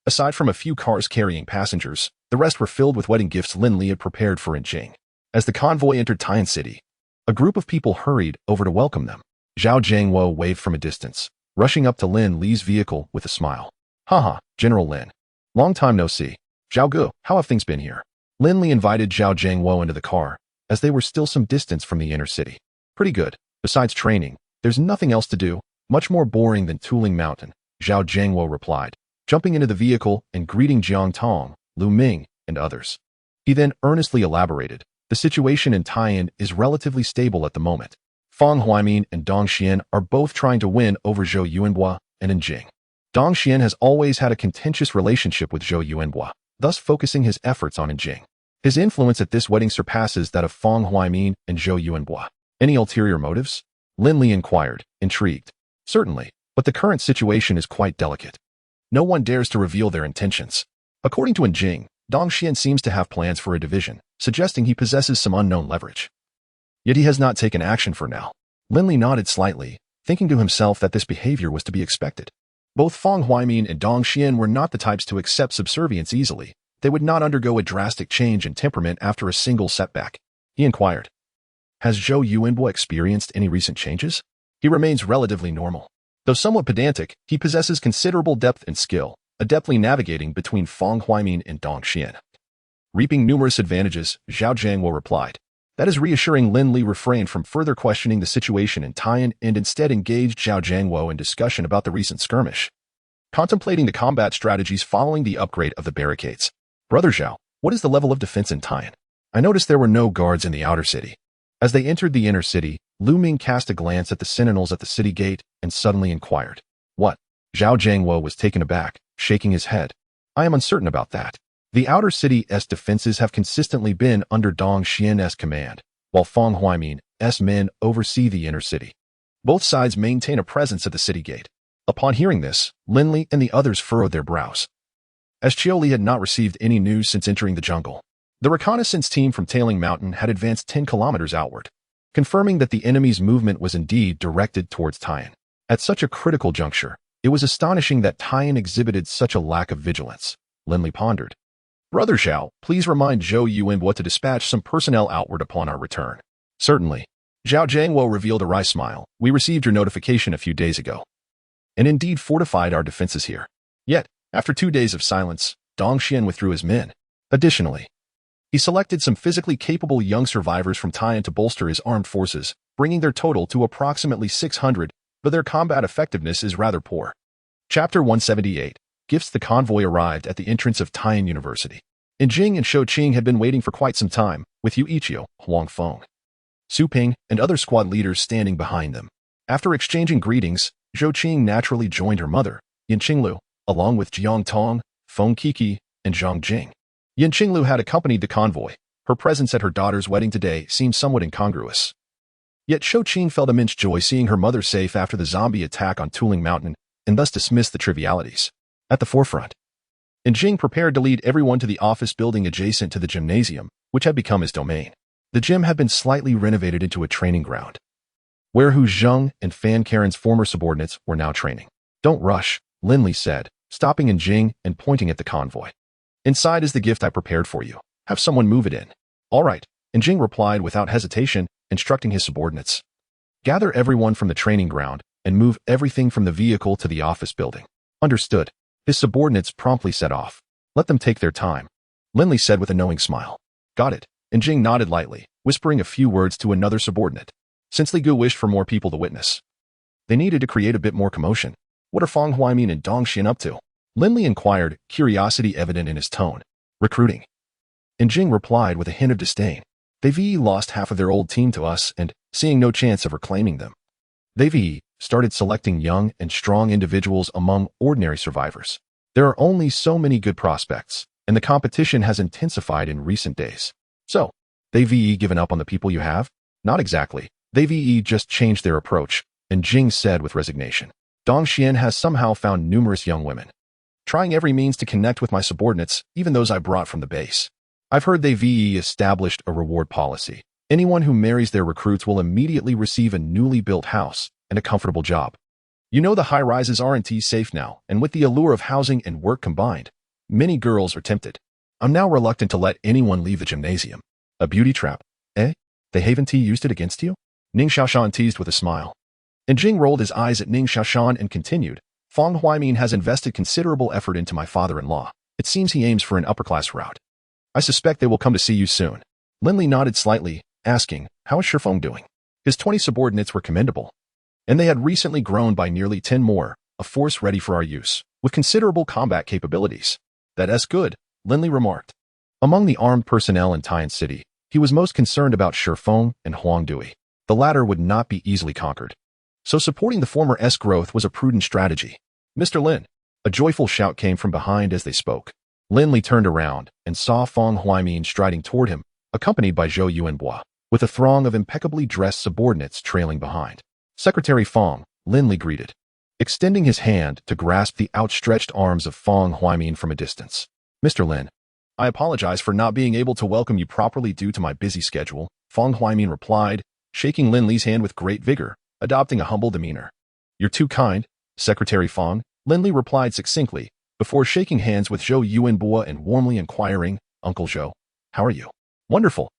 Aside from a few cars carrying passengers, the rest were filled with wedding gifts Lin Li had prepared for Jing. As the convoy entered Taiyan City, a group of people hurried over to welcome them. Zhao Jiangwo waved from a distance, rushing up to Lin Li's vehicle with a smile. Haha, General Lin. Long time no see. Zhao Gu, how have things been here? Lin Li invited Zhao Jiangwo into the car, as they were still some distance from the inner city. Pretty good. Besides training, there's nothing else to do, much more boring than Tuling Mountain, Zhao Jiangwo replied, jumping into the vehicle and greeting Jiang Tong, Lu Ming, and others. He then earnestly elaborated, the situation in Taiyan is relatively stable at the moment. Fang Huaimin and Dong Xian are both trying to win over Zhou Yuanbua and Jing. Dong Xian has always had a contentious relationship with Zhou Yuanbua, thus focusing his efforts on Jing. His influence at this wedding surpasses that of Fang Huaimin and Zhou Yuanbua. Any ulterior motives? Lin Li inquired, intrigued. Certainly, but the current situation is quite delicate. No one dares to reveal their intentions. According to Jing, Dong Xian seems to have plans for a division, suggesting he possesses some unknown leverage. Yet he has not taken action for now. Lin Li nodded slightly, thinking to himself that this behavior was to be expected. Both Fang Huaimin and Dong Xian were not the types to accept subservience easily. They would not undergo a drastic change in temperament after a single setback. He inquired, has Zhou Yuanbua experienced any recent changes? He remains relatively normal. Though somewhat pedantic, he possesses considerable depth and skill, adeptly navigating between Fang Huaimin and Dong Xian. Reaping numerous advantages, Zhao Jiangwo replied. That is reassuring. Lin Li refrained from further questioning the situation in Taiyan and instead engaged Zhao Jiangwo in discussion about the recent skirmish, contemplating the combat strategies following the upgrade of the barricades. Brother Zhao, what is the level of defense in Taiyan? I noticed there were no guards in the outer city. As they entered the inner city, Lu Ming cast a glance at the sentinels at the city gate and suddenly inquired. What? Zhao Jiangwo was taken aback, shaking his head. I am uncertain about that. The outer city's defenses have consistently been under Dong Xian's command, while Fang Huaimin's men oversee the inner city. Both sides maintain a presence at the city gate. Upon hearing this, Lin Li and the others furrowed their brows, as Chiu Li had not received any news since entering the jungle. The reconnaissance team from Tailing Mountain had advanced 10 kilometers outward, confirming that the enemy's movement was indeed directed towards Taiyan. At such a critical juncture, it was astonishing that Taiyan exhibited such a lack of vigilance. Lin Li pondered. Brother Zhao, please remind Zhou Yuanbo to dispatch some personnel outward upon our return. Certainly. Zhao Jiangwo revealed a wry smile. We received your notification a few days ago, and indeed fortified our defenses here. Yet, after 2 days of silence, Dong Xian withdrew his men. Additionally, he selected some physically capable young survivors from Taiyan to bolster his armed forces, bringing their total to approximately 600, but their combat effectiveness is rather poor. Chapter 178. Gifts. The convoy arrived at the entrance of Taiyan University. Jing and Shou Qing had been waiting for quite some time, with Yu Ichio, Huang Feng, Su Ping, and other squad leaders standing behind them. After exchanging greetings, Zhou Qing naturally joined her mother, Yin Qinglu, along with Jiang Tong, Feng Qiki, and Zhang Jing. Yin Qinglu had accompanied the convoy. Her presence at her daughter's wedding today seemed somewhat incongruous. Yet Shou Qing felt immense joy seeing her mother safe after the zombie attack on Tailing Mountain, and thus dismissed the trivialities. At the forefront, Jing prepared to lead everyone to the office building adjacent to the gymnasium, which had become his domain. The gym had been slightly renovated into a training ground, where Hu Zheng and Fan Karen's former subordinates were now training. Don't rush, Lin Li said, stopping Jing and pointing at the convoy. Inside is the gift I prepared for you. Have someone move it in. All right, Jing replied without hesitation, instructing his subordinates. Gather everyone from the training ground and move everything from the vehicle to the office building. Understood. His subordinates promptly set off. Let them take their time, Lin Li said with a knowing smile. Got it. Jing nodded lightly, whispering a few words to another subordinate. Since Li Gu wished for more people to witness, they needed to create a bit more commotion. What are Feng Huaimin and Dong Xian up to? Lin Li inquired, curiosity evident in his tone. Recruiting. Jing replied with a hint of disdain. They've lost half of their old team to us, and, seeing no chance of reclaiming them, they've started selecting young and strong individuals among ordinary survivors. There are only so many good prospects, and the competition has intensified in recent days. So, they've given up on the people you have? Not exactly. They've just changed their approach, Jing said with resignation. Dong Xian has somehow found numerous young women, trying every means to connect with my subordinates, even those I brought from the base. I've heard they've established a reward policy. Anyone who marries their recruits will immediately receive a newly built house and a comfortable job. You know the high-rises aren't safe now, and with the allure of housing and work combined, many girls are tempted. I'm now reluctant to let anyone leave the gymnasium. A beauty trap, eh? They haven't used it against you? Ning Xiaoshan teased with a smile. Jing rolled his eyes at Ning Xiaoshan and continued. Feng Huaimin has invested considerable effort into my father-in-law. It seems he aims for an upper-class route. I suspect they will come to see you soon. Lin Li nodded slightly, asking, how is Shifeng doing? His 20 subordinates were commendable, and they had recently grown by nearly 10 more, a force ready for our use, with considerable combat capabilities. That's good, Lin Li remarked. Among the armed personnel in Taiyan City, he was most concerned about Shifeng and Huang Dui. The latter would not be easily conquered, so supporting the former's growth was a prudent strategy. Mr. Lin, a joyful shout came from behind as they spoke. Lin Li turned around and saw Feng Huaimin striding toward him, accompanied by Zhou Yuanbo, with a throng of impeccably dressed subordinates trailing behind. Secretary Feng, Lin Li greeted, extending his hand to grasp the outstretched arms of Feng Huaimin from a distance. Mr. Lin, I apologize for not being able to welcome you properly due to my busy schedule, Feng Huaimin replied, shaking Lin Li's hand with great vigor, adopting a humble demeanor. You're too kind, Secretary Feng, Lin Li replied succinctly, before shaking hands with Zhou Yuanbo and warmly inquiring, Uncle Zhou, how are you? Wonderful.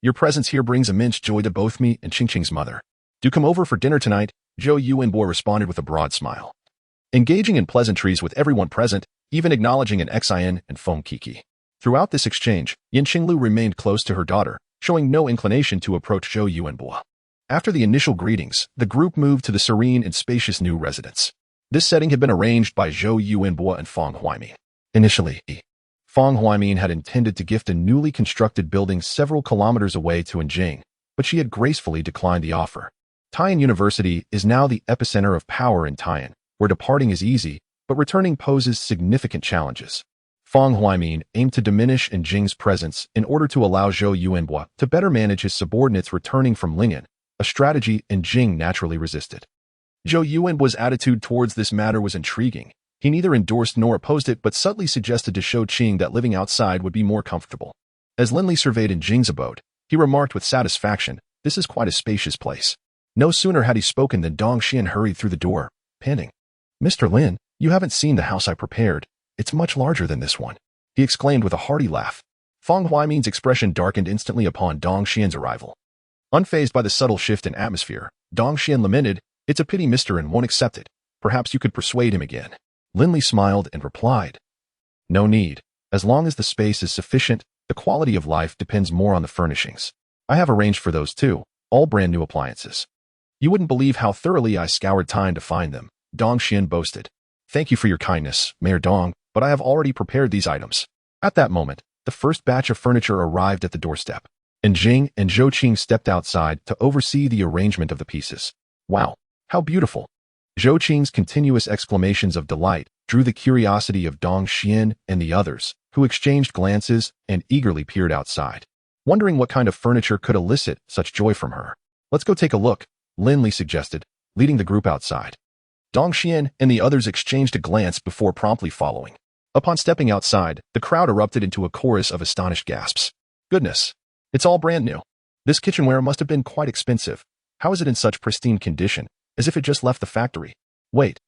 Your presence here brings immense joy to both me and Qingqing's mother. Do come over for dinner tonight, Zhou Yuanbo responded with a broad smile, engaging in pleasantries with everyone present, even acknowledging an Xin and Feng Qiki. Throughout this exchange, Yin Qinglu remained close to her daughter, showing no inclination to approach Zhou Yuanbo. After the initial greetings, the group moved to the serene and spacious new residence. This setting had been arranged by Zhou Yuanbo and Feng Huaimin. Initially, Feng Huaimin had intended to gift a newly constructed building several kilometers away to Jing, but she had gracefully declined the offer. Taiyan University is now the epicenter of power in Taiyan, where departing is easy, but returning poses significant challenges. Feng Huaimin aimed to diminish Jing's presence in order to allow Zhou Yuanbo to better manage his subordinates returning from Lingyan, a strategy Jing naturally resisted. Zhou Yuan's attitude towards this matter was intriguing. He neither endorsed nor opposed it but subtly suggested to Shou Qing that living outside would be more comfortable. As Lin Li surveyed in Jing's abode, he remarked with satisfaction, "This is quite a spacious place." No sooner had he spoken than Dong Xian hurried through the door, panting. "Mr. Lin, you haven't seen the house I prepared. It's much larger than this one," he exclaimed with a hearty laugh. Fang Huaimin's expression darkened instantly upon Dong Xian's arrival. Unfazed by the subtle shift in atmosphere, Dong Xian lamented, "It's a pity Mr. Lin won't accept it. Perhaps you could persuade him again." Lin Li smiled and replied, "No need. As long as the space is sufficient, the quality of life depends more on the furnishings. I have arranged for those too, all brand new appliances. You wouldn't believe how thoroughly I scoured time to find them," Dong Xian boasted. "Thank you for your kindness, Mayor Dong, but I have already prepared these items." At that moment, the first batch of furniture arrived at the doorstep, and Jing and Zhou Qing stepped outside to oversee the arrangement of the pieces. "Wow, how beautiful!" Zhou Qing's continuous exclamations of delight drew the curiosity of Dong Xian and the others, who exchanged glances and eagerly peered outside, wondering what kind of furniture could elicit such joy from her. "Let's go take a look," Lin Li suggested, leading the group outside. Dong Xian and the others exchanged a glance before promptly following. Upon stepping outside, the crowd erupted into a chorus of astonished gasps. "Goodness, it's all brand new. This kitchenware must have been quite expensive. How is it in such pristine condition, as if it just left the factory? Wait,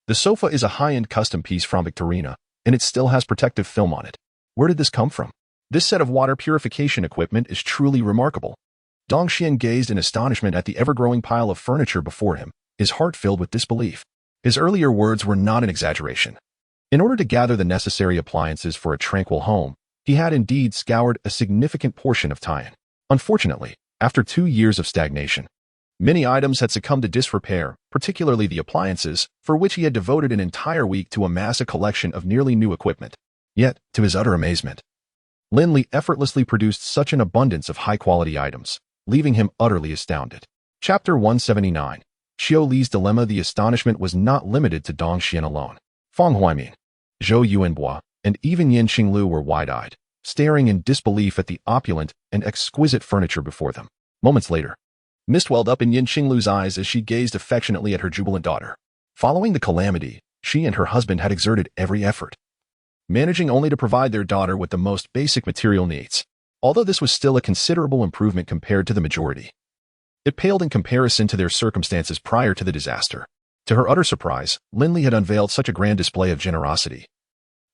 the sofa is a high-end custom piece from Victorina, and it still has protective film on it. Where did this come from? This set of water purification equipment is truly remarkable." Dong Xian gazed in astonishment at the ever-growing pile of furniture before him, his heart filled with disbelief. His earlier words were not an exaggeration. In order to gather the necessary appliances for a tranquil home, he had indeed scoured a significant portion of Taiwan. Unfortunately, after 2 years of stagnation, many items had succumbed to disrepair, particularly the appliances, for which he had devoted an entire week to amass a collection of nearly new equipment. Yet, to his utter amazement, Lin Li effortlessly produced such an abundance of high-quality items, leaving him utterly astounded. Chapter 179. Xiao Li's Dilemma. The astonishment was not limited to Dong Xian alone. Fang Huaimin, Zhou Yuanbois, and even Yin Qinglu were wide-eyed, staring in disbelief at the opulent and exquisite furniture before them. Moments later, mist welled up in Yin Qinglu's eyes as she gazed affectionately at her jubilant daughter. Following the calamity, she and her husband had exerted every effort, managing only to provide their daughter with the most basic material needs. Although this was still a considerable improvement compared to the majority, it paled in comparison to their circumstances prior to the disaster. To her utter surprise, Lin Li had unveiled such a grand display of generosity,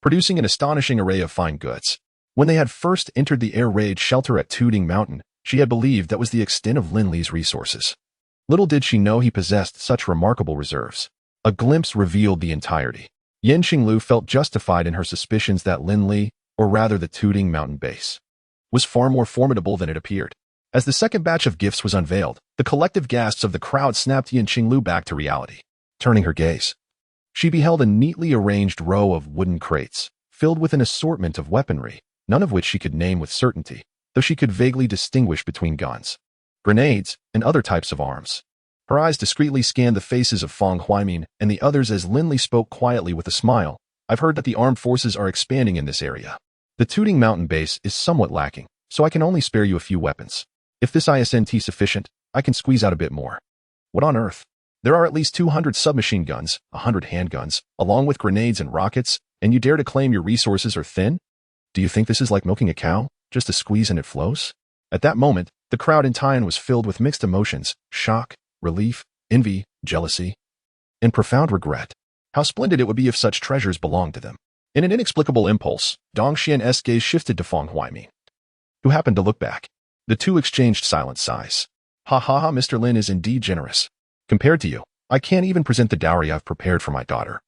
producing an astonishing array of fine goods. When they had first entered the air raid shelter at Tooting Mountain, she had believed that was the extent of Lin Li's resources. Little did she know he possessed such remarkable reserves. A glimpse revealed the entirety. Yin Qinglu felt justified in her suspicions that Lin Li, or rather the Tooting Mountain base, was far more formidable than it appeared. As the second batch of gifts was unveiled, the collective gasps of the crowd snapped Yin Qinglu back to reality. Turning her gaze, she beheld a neatly arranged row of wooden crates, filled with an assortment of weaponry, none of which she could name with certainty, though she could vaguely distinguish between guns, grenades, and other types of arms. Her eyes discreetly scanned the faces of Fang Huaimin and the others as Lin Li spoke quietly with a smile. "I've heard that the armed forces are expanding in this area. The Tooting Mountain base is somewhat lacking, so I can only spare you a few weapons. If this isn't sufficient, I can squeeze out a bit more." "What on earth? There are at least 200 submachine guns, 100 handguns, along with grenades and rockets, and you dare to claim your resources are thin? Do you think this is like milking a cow? Just a squeeze and it flows?" At that moment, the crowd in Taiwan was filled with mixed emotions: shock, relief, envy, jealousy, and profound regret. How splendid it would be if such treasures belonged to them. In an inexplicable impulse, Dong Xian's gaze shifted to Fang Huaimin, who happened to look back. The two exchanged silent sighs. "Ha ha ha, Mr. Lin is indeed generous. Compared to you, I can't even present the dowry I've prepared for my daughter."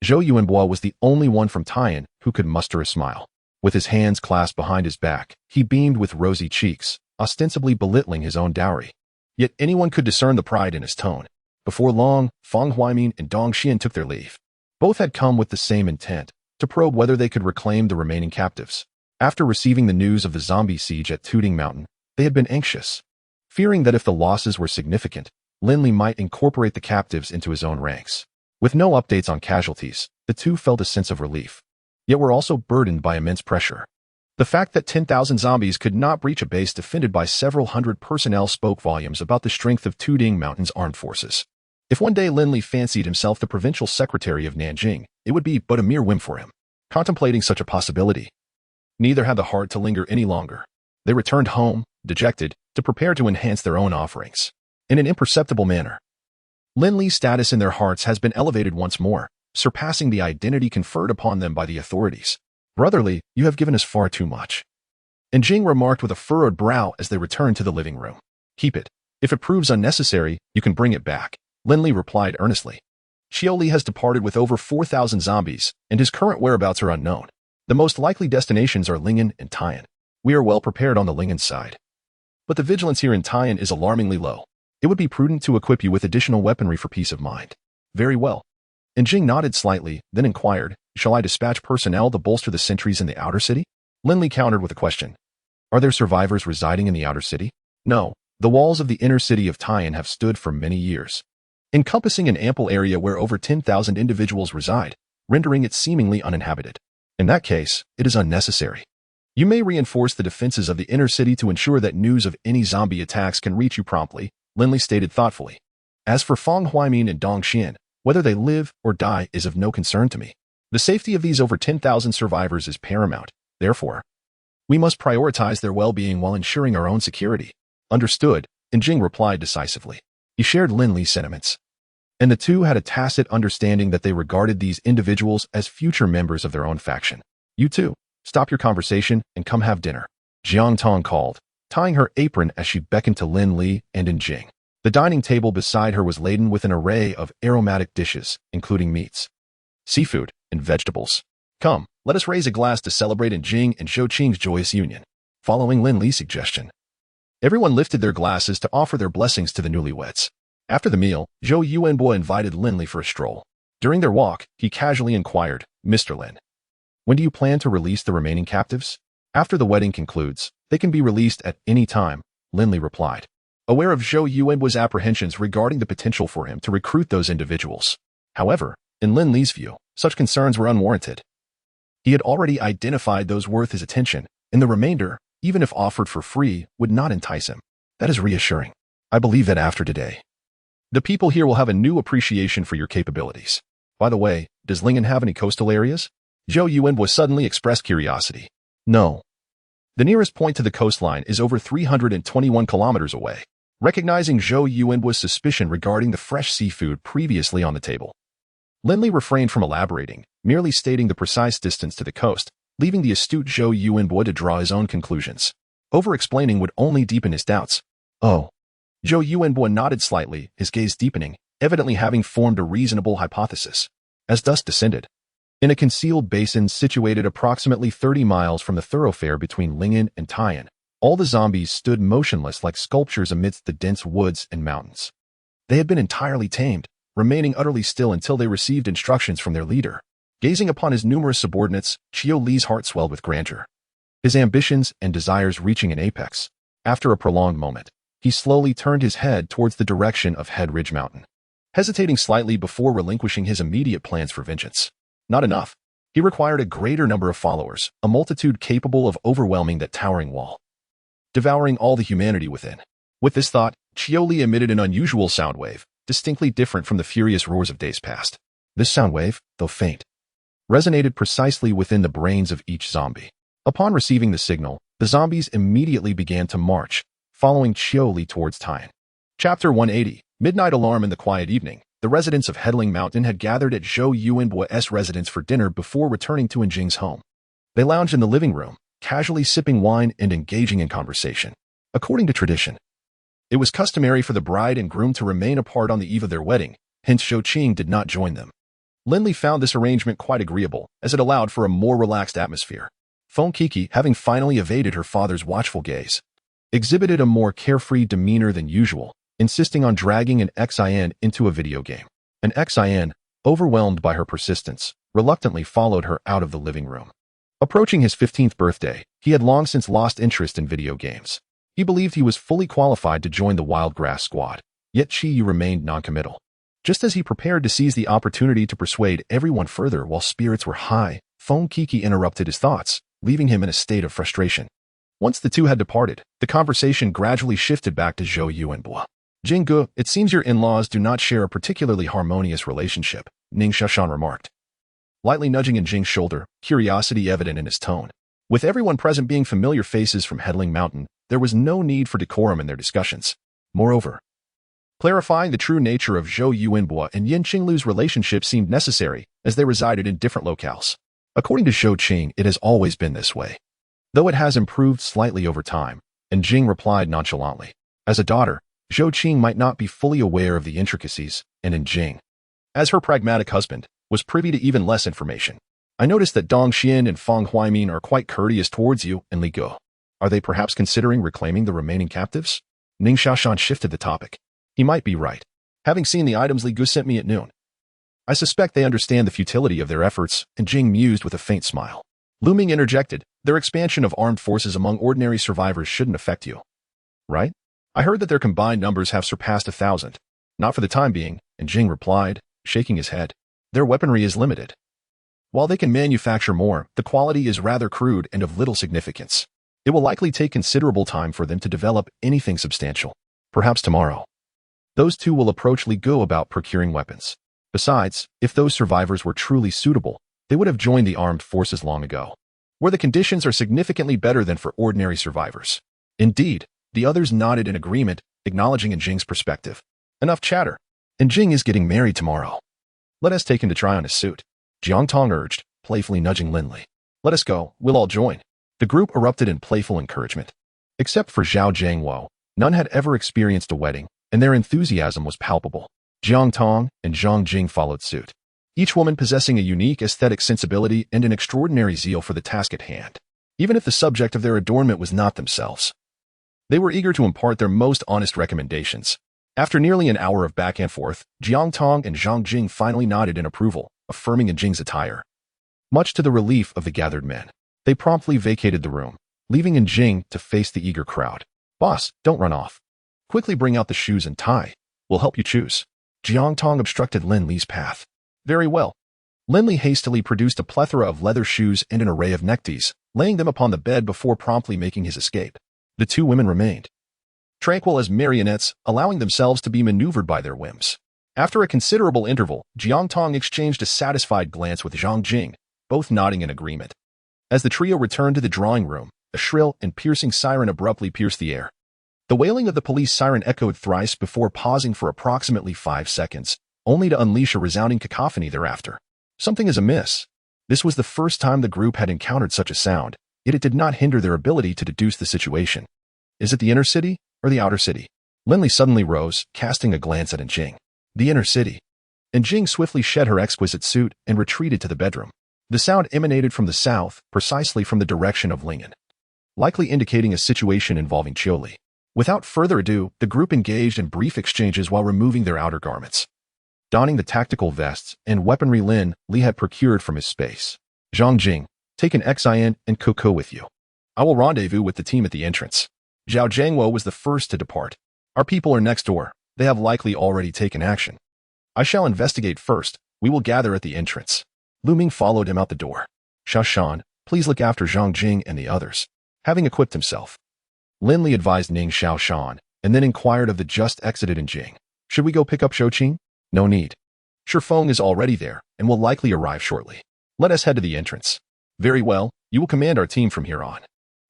Zhou Yuanbois was the only one from Taiwan who could muster a smile. With his hands clasped behind his back, he beamed with rosy cheeks, ostensibly belittling his own dowry. Yet anyone could discern the pride in his tone. Before long, Fang Huaimin and Dong Xian took their leave. Both had come with the same intent, to probe whether they could reclaim the remaining captives. After receiving the news of the zombie siege at Tooting Mountain, they had been anxious, fearing that if the losses were significant, Lin Li might incorporate the captives into his own ranks. With no updates on casualties, the two felt a sense of relief, yet were also burdened by immense pressure. The fact that 10,000 zombies could not breach a base defended by several hundred personnel spoke volumes about the strength of Tooting Mountain's armed forces. If one day Lin Li fancied himself the provincial secretary of Nanjing, it would be but a mere whim for him. Contemplating such a possibility, neither had the heart to linger any longer. They returned home, dejected, to prepare to enhance their own offerings. In an imperceptible manner, Lin Li's status in their hearts has been elevated once more, surpassing the identity conferred upon them by the authorities. Brotherly, you have given us far too much. And Jing remarked with a furrowed brow as they returned to the living room. Keep it. If it proves unnecessary, you can bring it back, Lin Li replied earnestly. Xiao Li has departed with over 4,000 zombies, and his current whereabouts are unknown. The most likely destinations are Lingen and Taiyan. We are well prepared on the Lingen side, but the vigilance here in Taiyan is alarmingly low. It would be prudent to equip you with additional weaponry for peace of mind. Very well. And Jing nodded slightly, then inquired, shall I dispatch personnel to bolster the sentries in the outer city? Lin Li countered with a question. Are there survivors residing in the outer city? No. The walls of the inner city of Taiyan have stood for many years, encompassing an ample area where over 10,000 individuals reside, rendering it seemingly uninhabited. In that case, it is unnecessary. You may reinforce the defenses of the inner city to ensure that news of any zombie attacks can reach you promptly, Lin Li stated thoughtfully. As for Fang Huimin and Dong Xian, whether they live or die is of no concern to me. The safety of these over 10,000 survivors is paramount. Therefore, we must prioritize their well-being while ensuring our own security. Understood, and Jing replied decisively. He shared Lin Li's sentiments, and the two had a tacit understanding that they regarded these individuals as future members of their own faction. You two, stop your conversation and come have dinner, Jiang Tong called, tying her apron as she beckoned to Lin Li and Jing. The dining table beside her was laden with an array of aromatic dishes, including meats, seafood, and vegetables. Come, let us raise a glass to celebrate Jing and Zhou Qing's joyous union. Following Lin Li's suggestion, everyone lifted their glasses to offer their blessings to the newlyweds. After the meal, Zhou Yuanbo invited Lin Li for a stroll. During their walk, he casually inquired, Mr. Lin, when do you plan to release the remaining captives? After the wedding concludes, they can be released at any time, Lin Li replied, aware of Zhou Yuanbo's apprehensions regarding the potential for him to recruit those individuals. However, in Lin Li's view, such concerns were unwarranted. He had already identified those worth his attention, and the remainder, even if offered for free, would not entice him. That is reassuring. I believe that after today, the people here will have a new appreciation for your capabilities. By the way, does Lingen have any coastal areas? Zhou Yuanbo suddenly expressed curiosity. No. The nearest point to the coastline is over 321 kilometers away. Recognizing Zhou Yuanbo's suspicion regarding the fresh seafood previously on the table, Lin Li refrained from elaborating, merely stating the precise distance to the coast, leaving the astute Zhou Yuanbo to draw his own conclusions. Over-explaining would only deepen his doubts. Oh. Zhou Yuanbo nodded slightly, his gaze deepening, evidently having formed a reasonable hypothesis. As dusk descended, in a concealed basin situated approximately 30 miles from the thoroughfare between Lingen and Taiyan, all the zombies stood motionless like sculptures amidst the dense woods and mountains. They had been entirely tamed, remaining utterly still until they received instructions from their leader. Gazing upon his numerous subordinates, Xiao Li's heart swelled with grandeur, his ambitions and desires reaching an apex. After a prolonged moment, he slowly turned his head towards the direction of Head Ridge Mountain, hesitating slightly before relinquishing his immediate plans for vengeance. Not enough. He required a greater number of followers, a multitude capable of overwhelming that towering wall, devouring all the humanity within. With this thought, Xiao Li emitted an unusual sound wave, distinctly different from the furious roars of days past. This sound wave, though faint, resonated precisely within the brains of each zombie. Upon receiving the signal, the zombies immediately began to march, following Xiao Li towards Taiyan. Chapter 180, Midnight Alarm. In the quiet evening, the residents of Headling Mountain had gathered at Zhou Yuanbo's residence for dinner before returning to Jing's home. They lounged in the living room, casually sipping wine and engaging in conversation. According to tradition, it was customary for the bride and groom to remain apart on the eve of their wedding, hence Zhou Qing did not join them. Lin Li found this arrangement quite agreeable, as it allowed for a more relaxed atmosphere. Feng Kiki, having finally evaded her father's watchful gaze, exhibited a more carefree demeanor than usual, insisting on dragging an Xin into a video game. An Xin, overwhelmed by her persistence, reluctantly followed her out of the living room. Approaching his 15th birthday, he had long since lost interest in video games. He believed he was fully qualified to join the Wild Grass Squad, yet Qiyu remained noncommittal. Just as he prepared to seize the opportunity to persuade everyone further while spirits were high, Feng Kiki interrupted his thoughts, leaving him in a state of frustration. Once the two had departed, the conversation gradually shifted back to Zhou Yuanbo. Jinggu, it seems your in-laws do not share a particularly harmonious relationship, Ning Shashan remarked, lightly nudging in Jing's shoulder, curiosity evident in his tone. With everyone present being familiar faces from Headling Mountain, there was no need for decorum in their discussions. Moreover, clarifying the true nature of Zhou Yuanbua and Yin Qinglu's relationship seemed necessary, as they resided in different locales. According to Zhou Qing, it has always been this way, though it has improved slightly over time, and Jing replied nonchalantly. As a daughter, Zhou Qing might not be fully aware of the intricacies, and in Jing, as her pragmatic husband, was privy to even less information. I noticed that Dong Xian and Fang Huaimin are quite courteous towards you and Li Go. Are they perhaps considering reclaiming the remaining captives? Ning Xiaoshan shifted the topic. He might be right, having seen the items Li Gu sent me at noon. I suspect they understand the futility of their efforts, and Jing mused with a faint smile. Lu Ming interjected, their expansion of armed forces among ordinary survivors shouldn't affect you. Right? I heard that their combined numbers have surpassed 1,000. Not for the time being, and Jing replied, shaking his head. Their weaponry is limited. While they can manufacture more, the quality is rather crude and of little significance. It will likely take considerable time for them to develop anything substantial. Perhaps tomorrow. Those two will approach Li Gu about procuring weapons. Besides, if those survivors were truly suitable, they would have joined the armed forces long ago, where the conditions are significantly better than for ordinary survivors. Indeed, the others nodded in agreement, acknowledging in Jing's perspective. Enough chatter. And Jing is getting married tomorrow. Let us take him to try on his suit. Jiang Tong urged, playfully nudging Lin Li. Let us go, we'll all join. The group erupted in playful encouragement. Except for Zhao Jiangwo, none had ever experienced a wedding, and their enthusiasm was palpable. Jiang Tong and Zhang Jing followed suit, each woman possessing a unique aesthetic sensibility and an extraordinary zeal for the task at hand, even if the subject of their adornment was not themselves. They were eager to impart their most honest recommendations. After nearly an hour of back and forth, Jiang Tong and Zhang Jing finally nodded in approval, affirming in Jing's attire. Much to the relief of the gathered men, they promptly vacated the room, leaving in Jing to face the eager crowd. Boss, don't run off. Quickly bring out the shoes and tie. We'll help you choose. Jiang Tong obstructed Lin Li's path. Very well. Lin Li hastily produced a plethora of leather shoes and an array of neckties, laying them upon the bed before promptly making his escape. The two women remained tranquil as marionettes, allowing themselves to be maneuvered by their whims. After a considerable interval, Jiang Tong exchanged a satisfied glance with Zhang Jing, both nodding in agreement. As the trio returned to the drawing room, a shrill and piercing siren abruptly pierced the air. The wailing of the police siren echoed thrice before pausing for approximately 5 seconds, only to unleash a resounding cacophony thereafter. Something is amiss. This was the first time the group had encountered such a sound, yet it did not hinder their ability to deduce the situation. Is it the inner city or the outer city? Lin Li suddenly rose, casting a glance at Jing. The inner city. And Jing swiftly shed her exquisite suit and retreated to the bedroom. The sound emanated from the south, precisely from the direction of Lingen, likely indicating a situation involving Chioli. Without further ado, the group engaged in brief exchanges while removing their outer garments. Donning the tactical vests and weaponry Lin Li had procured from his space. Zhang Jing, take an Xian and Coco with you. I will rendezvous with the team at the entrance. Zhao Jiangwo was the first to depart. Our people are next door. They have likely already taken action. I shall investigate first. We will gather at the entrance. Lu Ming followed him out the door. Shashan, please look after Zhang Jing and the others. Having equipped himself, Lin Li advised Ning Xiaoshan, and then inquired of the just exited Jing. Should we go pick up Shouqing? No need. Shifeng is already there, and will likely arrive shortly. Let us head to the entrance. Very well, you will command our team from here on.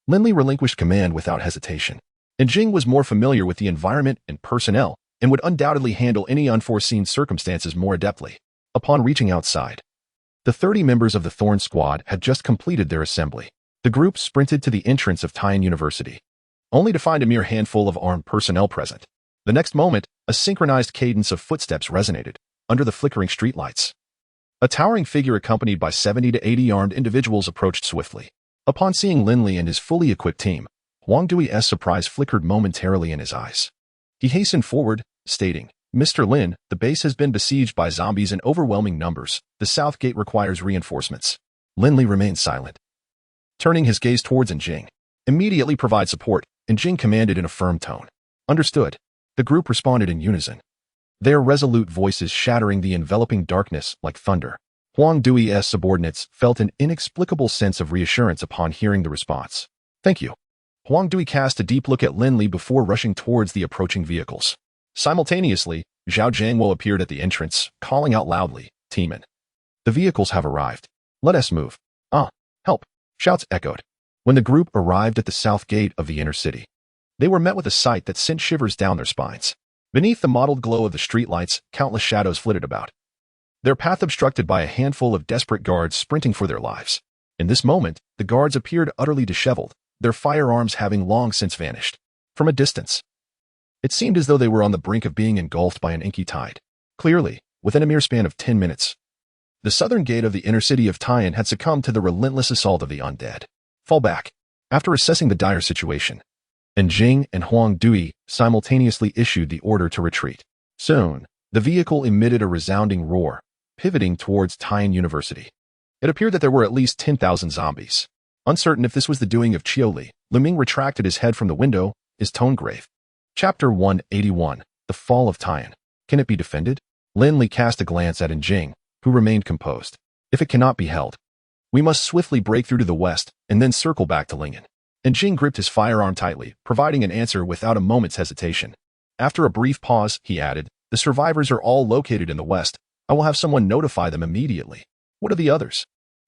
Lin Li relinquished command without hesitation. And Jing was more familiar with the environment and personnel, and would undoubtedly handle any unforeseen circumstances more adeptly. Upon reaching outside, the 30 members of the Thorn Squad had just completed their assembly. The group sprinted to the entrance of Taiyan University, only to find a mere handful of armed personnel present. The next moment, a synchronized cadence of footsteps resonated under the flickering streetlights. A towering figure accompanied by 70 to 80 armed individuals approached swiftly. Upon seeing Lin Li and his fully equipped team, Huang Dui's surprise flickered momentarily in his eyes. He hastened forward, stating, Mr. Lin, the base has been besieged by zombies in overwhelming numbers. The south gate requires reinforcements. Lin Li remained silent. Turning his gaze towards Jing, immediately provide support, Jing commanded in a firm tone. Understood. The group responded in unison, their resolute voices shattering the enveloping darkness like thunder. Huang Dui's subordinates felt an inexplicable sense of reassurance upon hearing the response. Thank you. Huang Dui cast a deep look at Lin Li before rushing towards the approaching vehicles. Simultaneously, Zhao Jiangwo appeared at the entrance, calling out loudly, "Teaman, the vehicles have arrived. Let us move." "Ah, help!" shouts echoed. When the group arrived at the south gate of the inner city, they were met with a sight that sent shivers down their spines. Beneath the mottled glow of the streetlights, countless shadows flitted about, their path obstructed by a handful of desperate guards sprinting for their lives. In this moment, the guards appeared utterly disheveled, their firearms having long since vanished. From a distance, it seemed as though they were on the brink of being engulfed by an inky tide. Clearly, within a mere span of 10 minutes, the southern gate of the inner city of Tian had succumbed to the relentless assault of the undead. Fall back. After assessing the dire situation, and Jing and Huang Dui simultaneously issued the order to retreat. Soon, the vehicle emitted a resounding roar, pivoting towards Tian University. It appeared that there were at least 10,000 zombies. Uncertain if this was the doing of Qiu Li, Lu Ming retracted his head from the window, his tone grave. Chapter 181, The Fall of Tian. Can it be defended? Lin Li cast a glance at Jing, who remained composed. If it cannot be held, we must swiftly break through to the west and then circle back to Lingen. Jing gripped his firearm tightly, providing an answer without a moment's hesitation. After a brief pause, he added, "The survivors are all located in the west. I will have someone notify them immediately." "What are the others?"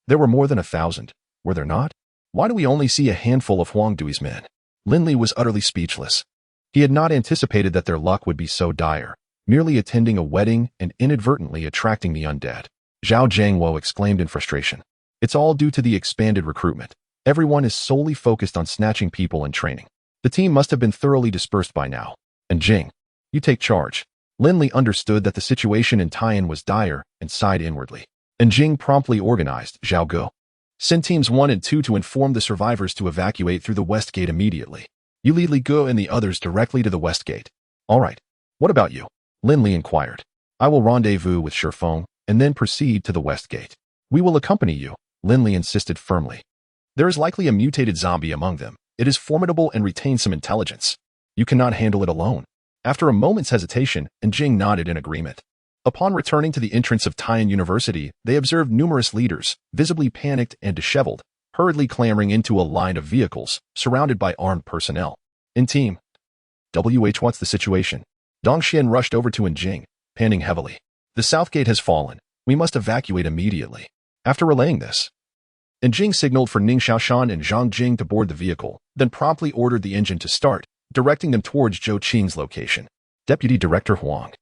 "There were more than 1,000, were there not? Why do we only see a handful of Huang Dui's men?" Lin Li was utterly speechless. He had not anticipated that their luck would be so dire, merely attending a wedding and inadvertently attracting the undead. Zhao Jiangwo exclaimed in frustration. "It's all due to the expanded recruitment. Everyone is solely focused on snatching people and training. The team must have been thoroughly dispersed by now. And Jing, you take charge." Lin Li understood that the situation in Tian was dire and sighed inwardly. And Jing promptly organized Zhao Ge. "Send teams 1 and 2 to inform the survivors to evacuate through the west gate immediately. You lead Li Ge and the others directly to the west gate." "All right. What about you?" Lin Li inquired. "I will rendezvous with Shifeng and then proceed to the west gate." "We will accompany you," Lin Li insisted firmly. "There is likely a mutated zombie among them. It is formidable and retains some intelligence. You cannot handle it alone." After a moment's hesitation, Jing nodded in agreement. Upon returning to the entrance of Tian University, they observed numerous leaders, visibly panicked and disheveled, hurriedly clambering into a line of vehicles, surrounded by armed personnel. "In team, what's the situation?" Dongxian rushed over to Jing, panting heavily. "The south gate has fallen. We must evacuate immediately." After relaying this, Jing signaled for Ning Xiaoshan and Zhang Jing to board the vehicle, then promptly ordered the engine to start, directing them towards Zhou Qing's location. "Deputy Director Huang,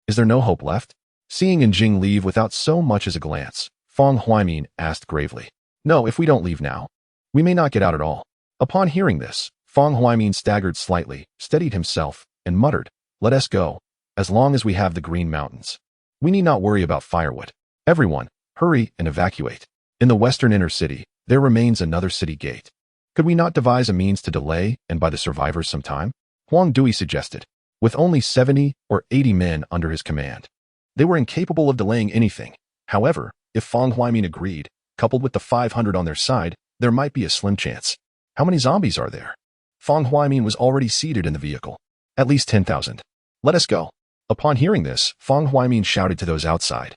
is there no hope left?" Seeing Jing leave without so much as a glance, Fang Huaimin asked gravely. "No, if we don't leave now, we may not get out at all." Upon hearing this, Fang Huaimin staggered slightly, steadied himself, and muttered, "Let us go, as long as we have the Green Mountains. We need not worry about firewood. Everyone, hurry and evacuate. In the western inner city, there remains another city gate. Could we not devise a means to delay and buy the survivors some time?" Huang Dui suggested. With only 70 or 80 men under his command, they were incapable of delaying anything. However, if Fang Huaimin agreed, coupled with the 500 on their side, there might be a slim chance. "How many zombies are there?" Fang Huaimin was already seated in the vehicle. "At least 10,000. Let us go." Upon hearing this, Fang Huaimin shouted to those outside,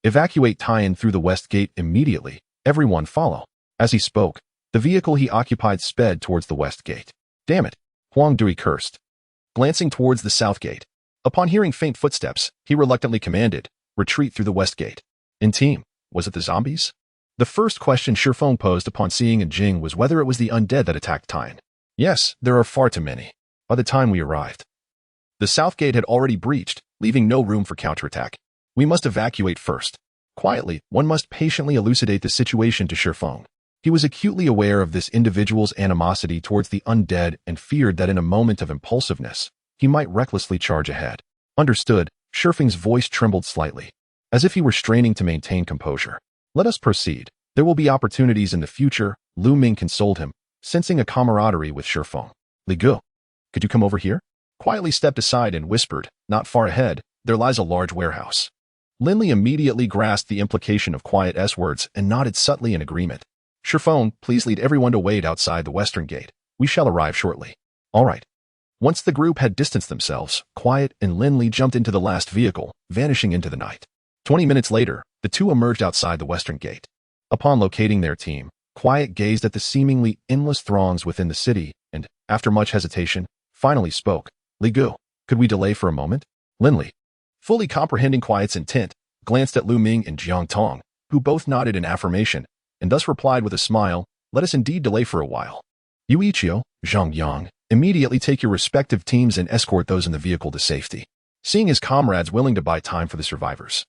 "Evacuate Tian through the west gate immediately. Everyone follow." As he spoke, the vehicle he occupied sped towards the west gate. "Damn it," Huang Dui cursed, glancing towards the south gate. Upon hearing faint footsteps, he reluctantly commanded, "Retreat through the west gate." In team, was it the zombies? The first question Shifeng posed upon seeing Jing was whether it was the undead that attacked Tian. "Yes, there are far too many." By the time we arrived, the south gate had already breached, leaving no room for counterattack. "We must evacuate first." Quietly, one must patiently elucidate the situation to Shifeng. He was acutely aware of this individual's animosity towards the undead and feared that in a moment of impulsiveness, he might recklessly charge ahead. "Understood." Shifeng's voice trembled slightly, as if he were straining to maintain composure. "Let us proceed. There will be opportunities in the future," Lu Ming consoled him, sensing a camaraderie with Shifeng. "Li Ge, could you come over here?" Quietly stepped aside and whispered, "Not far ahead, there lies a large warehouse." Lin Li immediately grasped the implication of Quiet S words and nodded subtly in agreement. "Shifeng, please lead everyone to wait outside the western gate. We shall arrive shortly." "All right." Once the group had distanced themselves, Quiet and Lin Li jumped into the last vehicle, vanishing into the night. 20 minutes later, the two emerged outside the western gate. Upon locating their team, Quiet gazed at the seemingly endless throngs within the city and, after much hesitation, finally spoke. "Li Ge, Could we delay for a moment? Lin Li, fully comprehending Quiet's intent, glanced at Lu Ming and Jiang Tong, who both nodded in affirmation, and thus replied with a smile, let us indeed delay for a while. You Ichio, Zhang Yang, immediately take your respective teams and escort those in the vehicle to safety. Seeing his comrades willing to buy time for the survivors,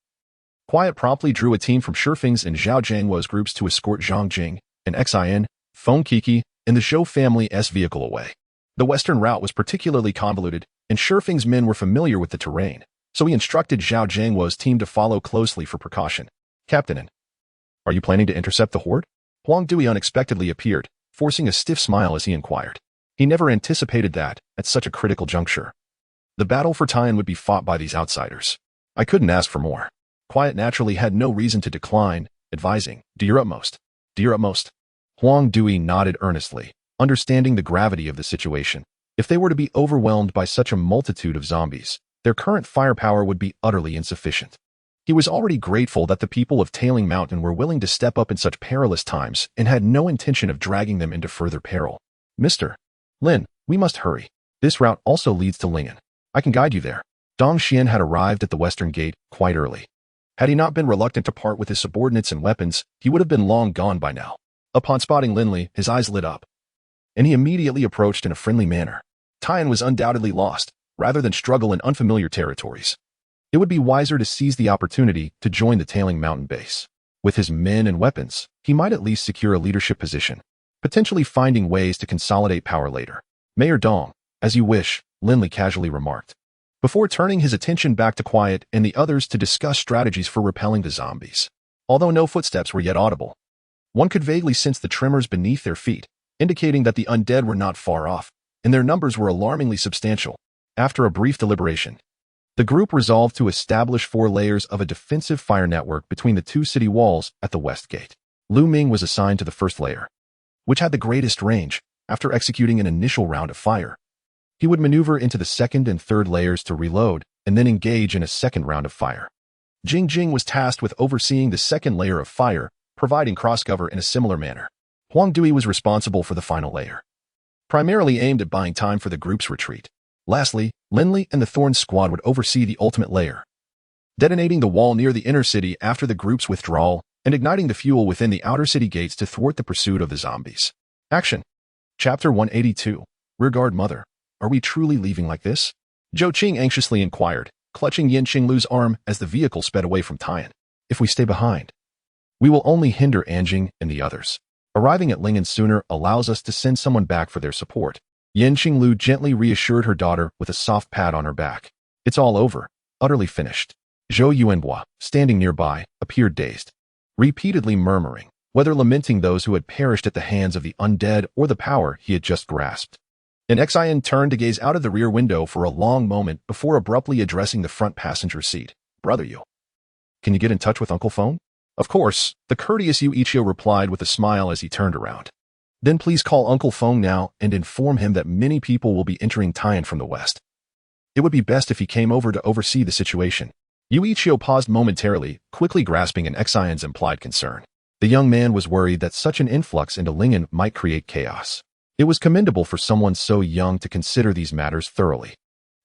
Quiet promptly drew a team from Shifeng's and Zhao Jiangwo's groups to escort Zhang Jing and Xin, Feng Kiki, and the Zhou family's vehicle away. The western route was particularly convoluted, and Shifeng's men were familiar with the terrain, so he instructed Zhao Jiangwo's team to follow closely for precaution. Captain, are you planning to intercept the horde? Huang Dui unexpectedly appeared, forcing a stiff smile as he inquired. He never anticipated that, at such a critical juncture, the battle for Tian would be fought by these outsiders. I couldn't ask for more. Quiet naturally had no reason to decline, advising, do your utmost. Do your utmost. Huang Dui nodded earnestly, understanding the gravity of the situation. If they were to be overwhelmed by such a multitude of zombies, their current firepower would be utterly insufficient. He was already grateful that the people of Tailing Mountain were willing to step up in such perilous times and had no intention of dragging them into further peril. Mr. Lin, we must hurry. This route also leads to Lingen. I can guide you there. Dong Xian had arrived at the western gate quite early. Had he not been reluctant to part with his subordinates and weapons, he would have been long gone by now. Upon spotting Lin Li, his eyes lit up, and he immediately approached in a friendly manner. Tian was undoubtedly lost, rather than struggle in unfamiliar territories. It would be wiser to seize the opportunity to join the Tailing Mountain base. With his men and weapons, he might at least secure a leadership position, potentially finding ways to consolidate power later. Mayor Dong, as you wish, Lin Li casually remarked, before turning his attention back to Quiet and the others to discuss strategies for repelling the zombies. Although no footsteps were yet audible, one could vaguely sense the tremors beneath their feet, indicating that the undead were not far off, and their numbers were alarmingly substantial. After a brief deliberation, the group resolved to establish 4 layers of a defensive fire network between the 2 city walls at the west gate. Lu Ming was assigned to the first layer, which had the greatest range. After executing an initial round of fire, he would maneuver into the second and third layers to reload and then engage in a second round of fire. Jing was tasked with overseeing the second layer of fire, providing cross-cover in a similar manner. Huang Dui was responsible for the final layer, primarily aimed at buying time for the group's retreat. Lastly, Lin Li and the Thorn Squad would oversee the ultimate layer, detonating the wall near the inner city after the group's withdrawal and igniting the fuel within the outer city gates to thwart the pursuit of the zombies. Action. Chapter 182. Rearguard Mother. Are we truly leaving like this? Zhou Qing anxiously inquired, clutching Yin Qinglu's arm as the vehicle sped away from Tian. If we stay behind, we will only hinder Anjing and the others. Arriving at Lingen sooner allows us to send someone back for their support. Yin Qinglu gently reassured her daughter with a soft pat on her back. It's all over, utterly finished. Zhou Yuanhua, standing nearby, appeared dazed, repeatedly murmuring, whether lamenting those who had perished at the hands of the undead or the power he had just grasped. And Xin turned to gaze out of the rear window for a long moment before abruptly addressing the front passenger seat. Brother Yu, can you get in touch with Uncle Feng? Of course, the courteous Yu Ichio replied with a smile as he turned around. Then please call Uncle Feng now and inform him that many people will be entering Tian from the west. It would be best if he came over to oversee the situation. Yu Ichio paused momentarily, quickly grasping an Xion's implied concern. The young man was worried that such an influx into Lingen might create chaos. It was commendable for someone so young to consider these matters thoroughly.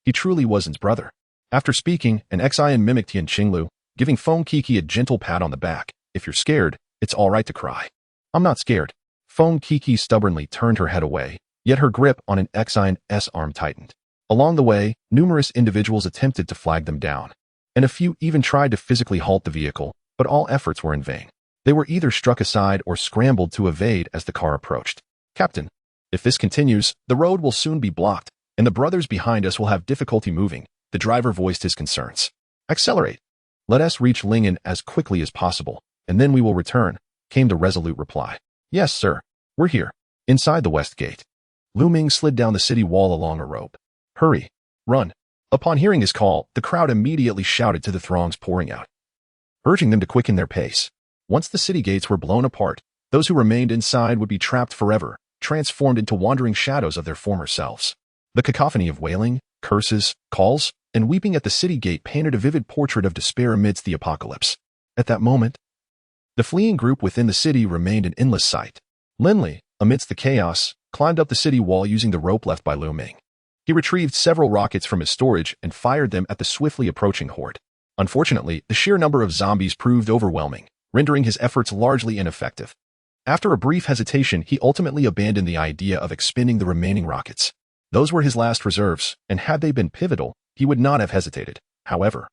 He truly was his brother. After speaking, an Xion mimicked Yin Qinglu, giving Feng Kiki a gentle pat on the back. If you're scared, it's all right to cry. I'm not scared. Feng Kiki stubbornly turned her head away, yet her grip on an Xion's arm tightened. Along the way, numerous individuals attempted to flag them down, and a few even tried to physically halt the vehicle, but all efforts were in vain. They were either struck aside or scrambled to evade as the car approached. Captain, if this continues, the road will soon be blocked, and the brothers behind us will have difficulty moving. The driver voiced his concerns. Accelerate. Let us reach Lingen as quickly as possible, and then we will return, came the resolute reply. Yes, sir. We're here. Inside the west gate. Lu Ming slid down the city wall along a rope. Hurry. Run. Upon hearing his call, the crowd immediately shouted to the throngs pouring out, urging them to quicken their pace. Once the city gates were blown apart, those who remained inside would be trapped forever, transformed into wandering shadows of their former selves. The cacophony of wailing, curses, calls, and weeping at the city gate painted a vivid portrait of despair amidst the apocalypse. At that moment, the fleeing group within the city remained an endless sight. Lin Li, amidst the chaos, climbed up the city wall using the rope left by Lu Ming. He retrieved several rockets from his storage and fired them at the swiftly approaching horde. Unfortunately, the sheer number of zombies proved overwhelming, rendering his efforts largely ineffective. After a brief hesitation, he ultimately abandoned the idea of expending the remaining rockets. Those were his last reserves, and had they been pivotal, he would not have hesitated. However,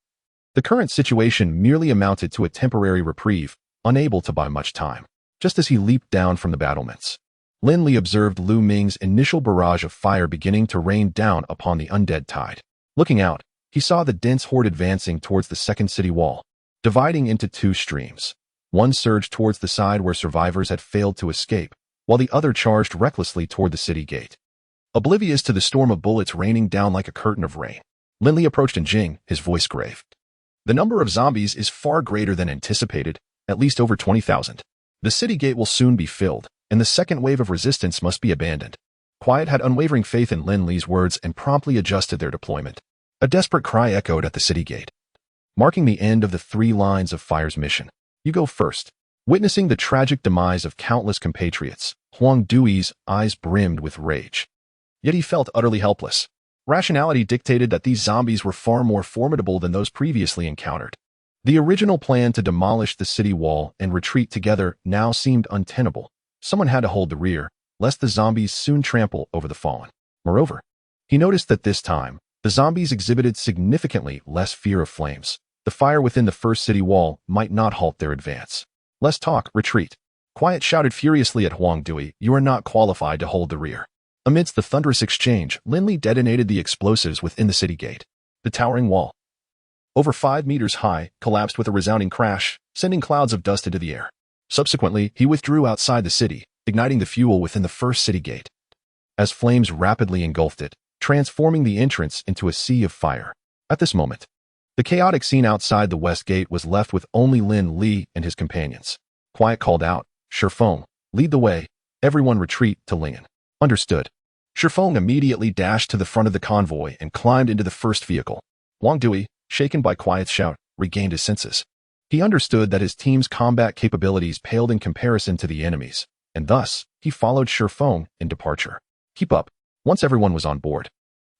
the current situation merely amounted to a temporary reprieve, unable to buy much time. Just as he leaped down from the battlements, Lin Li observed Lu Ming's initial barrage of fire beginning to rain down upon the undead tide. Looking out, he saw the dense horde advancing towards the second city wall, dividing into two streams. One surged towards the side where survivors had failed to escape, while the other charged recklessly toward the city gate. Oblivious to the storm of bullets raining down like a curtain of rain, Lin Li approached Jing, his voice grave. The number of zombies is far greater than anticipated, at least over 20,000. The city gate will soon be filled, and the second wave of resistance must be abandoned. Quiet had unwavering faith in Lin Li's words and promptly adjusted their deployment. A desperate cry echoed at the city gate, marking the end of the 3 lines of fire's mission. You go first. Witnessing the tragic demise of countless compatriots, Huang Dui's eyes brimmed with rage. Yet he felt utterly helpless. Rationality dictated that these zombies were far more formidable than those previously encountered. The original plan to demolish the city wall and retreat together now seemed untenable. Someone had to hold the rear, lest the zombies soon trample over the fallen. Moreover, he noticed that this time, the zombies exhibited significantly less fear of flames. The fire within the first city wall might not halt their advance. Less talk, retreat. Quiet shouted furiously at Huang Dui, you are not qualified to hold the rear. Amidst the thunderous exchange, Lin Li detonated the explosives within the city gate. The towering wall, over 5 meters high, collapsed with a resounding crash, sending clouds of dust into the air. Subsequently, he withdrew outside the city, igniting the fuel within the first city gate. As flames rapidly engulfed it, transforming the entrance into a sea of fire. At this moment, the chaotic scene outside the west gate was left with only Lin Li and his companions. Quiet called out, Shifeng, lead the way, everyone retreat to Lingen. Understood. Shifeng immediately dashed to the front of the convoy and climbed into the first vehicle. Huang Dui, shaken by Quiet's shout, regained his senses. He understood that his team's combat capabilities paled in comparison to the enemy's, and thus, he followed Shifeng in departure. Keep up. Once everyone was on board,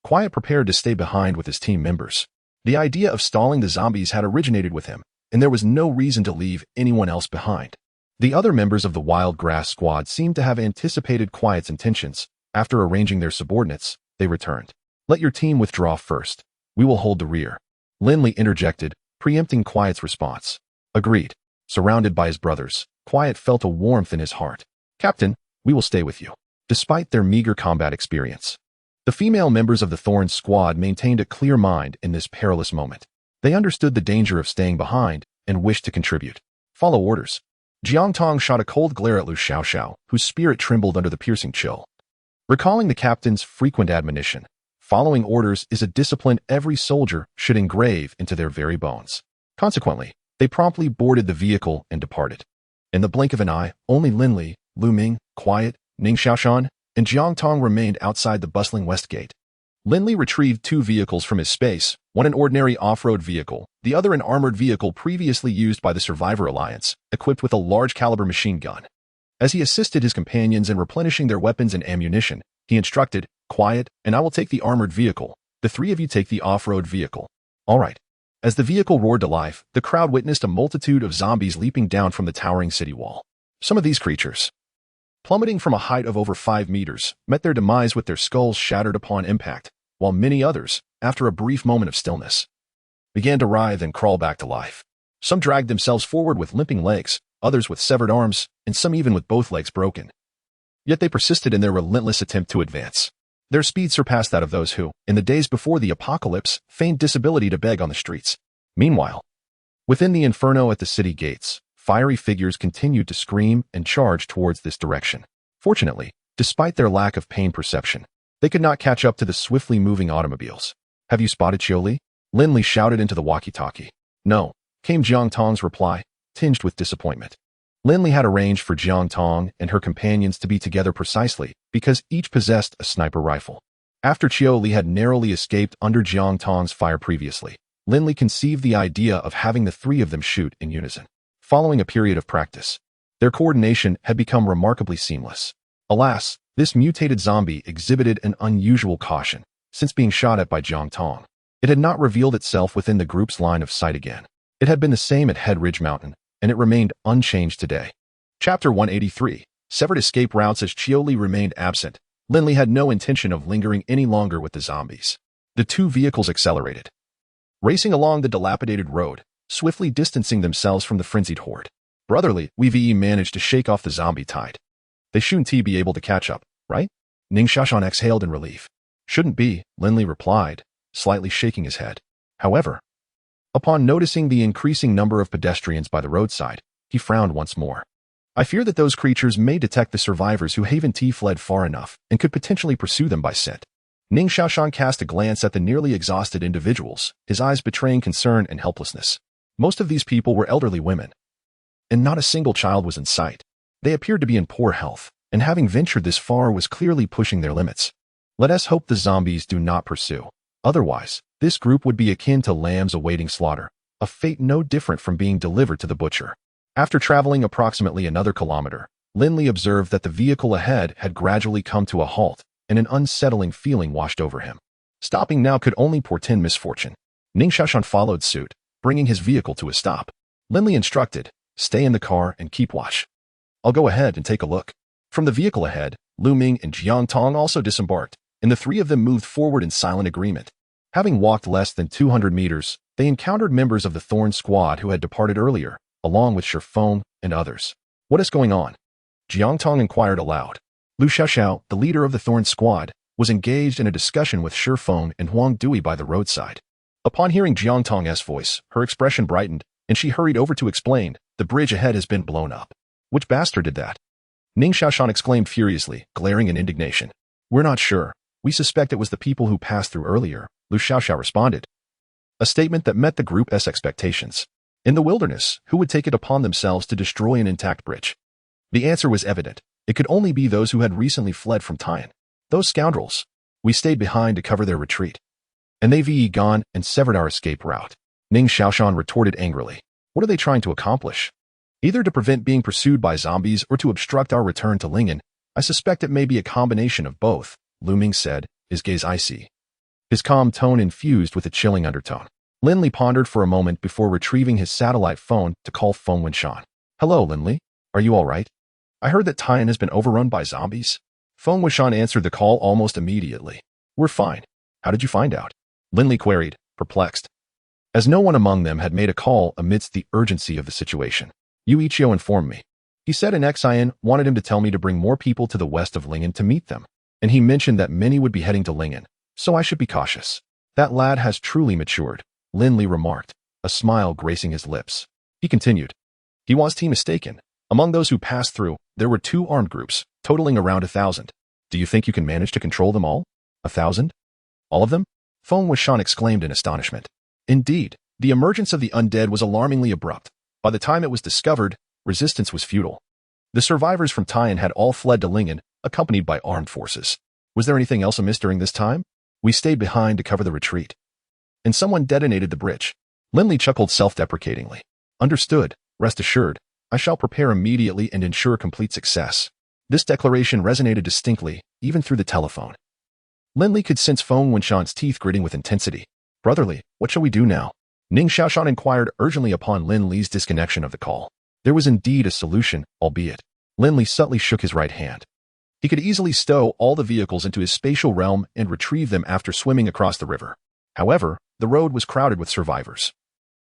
Quiet prepared to stay behind with his team members. The idea of stalling the zombies had originated with him, and there was no reason to leave anyone else behind. The other members of the Wild Grass Squad seemed to have anticipated Quiet's intentions. After arranging their subordinates, they returned. Let your team withdraw first. We will hold the rear. Lin Li interjected, preempting Quiet's response. Agreed. Surrounded by his brothers, Quiet felt a warmth in his heart. Captain, we will stay with you. Despite their meager combat experience, the female members of the Thorn Squad maintained a clear mind in this perilous moment. They understood the danger of staying behind and wished to contribute. Follow orders. Jiang Tong shot a cold glare at Lu Xiaoxiao, whose spirit trembled under the piercing chill. Recalling the captain's frequent admonition, following orders is a discipline every soldier should engrave into their very bones. Consequently, they promptly boarded the vehicle and departed. In the blink of an eye, only Lin Li, Lu Ming, Quiet, Ning Xiaoshan, and Jiang Tong remained outside the bustling west gate. Lin Li retrieved 2 vehicles from his space, one an ordinary off-road vehicle, the other an armored vehicle previously used by the Survivor Alliance, equipped with a large-caliber machine gun. As he assisted his companions in replenishing their weapons and ammunition, he instructed, Quiet, and I will take the armored vehicle. The 3 of you take the off-road vehicle. All right. As the vehicle roared to life, the crowd witnessed a multitude of zombies leaping down from the towering city wall. Some of these creatures, plummeting from a height of over 5 meters, met their demise with their skulls shattered upon impact, while many others, after a brief moment of stillness, began to writhe and crawl back to life. Some dragged themselves forward with limping legs, others with severed arms, and some even with both legs broken. Yet they persisted in their relentless attempt to advance. Their speed surpassed that of those who, in the days before the apocalypse, feigned disability to beg on the streets. Meanwhile, within the inferno at the city gates, fiery figures continued to scream and charge towards this direction. Fortunately, despite their lack of pain perception, they could not catch up to the swiftly moving automobiles. Have you spotted Chioli? Lin Li shouted into the walkie-talkie. No, came Jiang Tong's reply, tinged with disappointment. Lin Li had arranged for Jiang Tong and her companions to be together precisely because each possessed a sniper rifle. After Chioli had narrowly escaped under Jiang Tong's fire previously, Lin Li conceived the idea of having the 3 of them shoot in unison. Following a period of practice, their coordination had become remarkably seamless. Alas, this mutated zombie exhibited an unusual caution. since being shot at by Jiang Tong. It had not revealed itself within the group's line of sight again. It had been the same at Head Ridge Mountain, and it remained unchanged today. Chapter 183. Severed escape routes. As Qiu Li remained absent, Lin Li had no intention of lingering any longer with the zombies. The two vehicles accelerated, racing along the dilapidated road, swiftly distancing themselves from the frenzied horde. Brotherly, we managed to shake off the zombie tide. They shouldn't be able to catch up, right? Ning Xiaoshan exhaled in relief. Shouldn't be, Lin Li replied, slightly shaking his head. However, upon noticing the increasing number of pedestrians by the roadside, he frowned once more. I fear that those creatures may detect the survivors who haven't fled far enough and could potentially pursue them by scent. Ning Xiaoshan cast a glance at the nearly exhausted individuals, his eyes betraying concern and helplessness. Most of these people were elderly women, and not a single child was in sight. They appeared to be in poor health, and having ventured this far was clearly pushing their limits. Let us hope the zombies do not pursue. Otherwise, this group would be akin to lambs awaiting slaughter, a fate no different from being delivered to the butcher. After traveling approximately another kilometer, Lin Li observed that the vehicle ahead had gradually come to a halt, and an unsettling feeling washed over him. Stopping now could only portend misfortune. Ning Xiaoshan followed suit, bringing his vehicle to a stop. Lin Li instructed, "Stay in the car and keep watch. I'll go ahead and take a look." From the vehicle ahead, Lu Ming and Jiang Tong also disembarked, and the three of them moved forward in silent agreement. Having walked less than 200 meters, they encountered members of the Thorn squad who had departed earlier, along with Shifeng and others. "What is going on?" Jiang Tong inquired aloud. Lu Xiaoxiao, the leader of the Thorn squad, was engaged in a discussion with Shifeng and Huang Dui by the roadside. Upon hearing Jiang Tong's voice, her expression brightened, and she hurried over to explain, "The bridge ahead has been blown up." "Which bastard did that?" Ning Xiaoshan exclaimed furiously, glaring in indignation. "We're not sure. We suspect it was the people who passed through earlier," Lu Xiaoxiao responded. A statement that met the group's expectations. In the wilderness, who would take it upon themselves to destroy an intact bridge? The answer was evident. It could only be those who had recently fled from Tian. Those scoundrels. We stayed behind to cover their retreat. And they've gone and severed our escape route. Ning Xiaoshan retorted angrily. What are they trying to accomplish? Either to prevent being pursued by zombies or to obstruct our return to Lingen. I suspect it may be a combination of both, Lu Ming said, his gaze icy, his calm tone infused with a chilling undertone. Lin Li pondered for a moment before retrieving his satellite phone to call Feng Wenshan. "Hello, Lin Li. Are you all right? I heard that Tian has been overrun by zombies." Feng Wenshan answered the call almost immediately. "We're fine. How did you find out?" Lin Li queried, perplexed, as no one among them had made a call amidst the urgency of the situation. Yu Ichio informed me. He said an Xian wanted him to tell me to bring more people to the west of Lingen to meet them, and he mentioned that many would be heading to Lingen, so I should be cautious. That lad has truly matured, Lin Li remarked, a smile gracing his lips. He continued. He was mistaken. Among those who passed through, there were 2 armed groups, totaling around 1,000. Do you think you can manage to control them all? 1,000? All of them? Feng Wenshan exclaimed in astonishment. Indeed, the emergence of the undead was alarmingly abrupt. By the time it was discovered, resistance was futile. The survivors from Tian had all fled to Lingen, accompanied by armed forces. Was there anything else amiss during this time? We stayed behind to cover the retreat. And someone detonated the bridge. Lin Li chuckled self-deprecatingly. Understood. Rest assured. I shall prepare immediately and ensure complete success. This declaration resonated distinctly, even through the telephone. Lin Li could sense Feng Wenshan's teeth gritting with intensity. Brotherly, what shall we do now? Ning Xiaoshan inquired urgently upon Lin Li's disconnection of the call. There was indeed a solution, albeit. Lin Li subtly shook his right hand. He could easily stow all the vehicles into his spatial realm and retrieve them after swimming across the river. However, the road was crowded with survivors.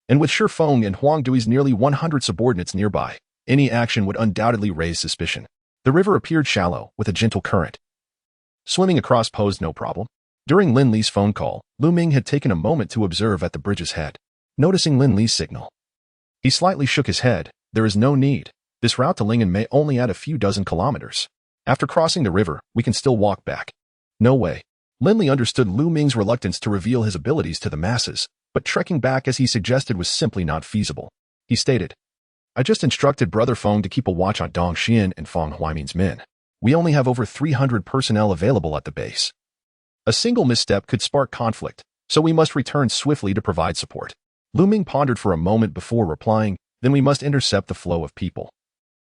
And with Shifeng and Huang Dui's nearly 100 subordinates nearby, any action would undoubtedly raise suspicion. The river appeared shallow, with a gentle current. Swimming across posed no problem. During Lin Li's phone call, Lu Ming had taken a moment to observe at the bridge's head. Noticing Lin Li's signal, he slightly shook his head. There is no need. This route to Lingen may only add a few dozen kilometers. After crossing the river, we can still walk back. No way. Lin Li understood Lu Ming's reluctance to reveal his abilities to the masses, but trekking back as he suggested was simply not feasible. He stated, I just instructed Brother Feng to keep a watch on Dong Xian and Feng Huaimin's men. We only have over 300 personnel available at the base. A single misstep could spark conflict, so we must return swiftly to provide support. Lu Ming pondered for a moment before replying, then we must intercept the flow of people,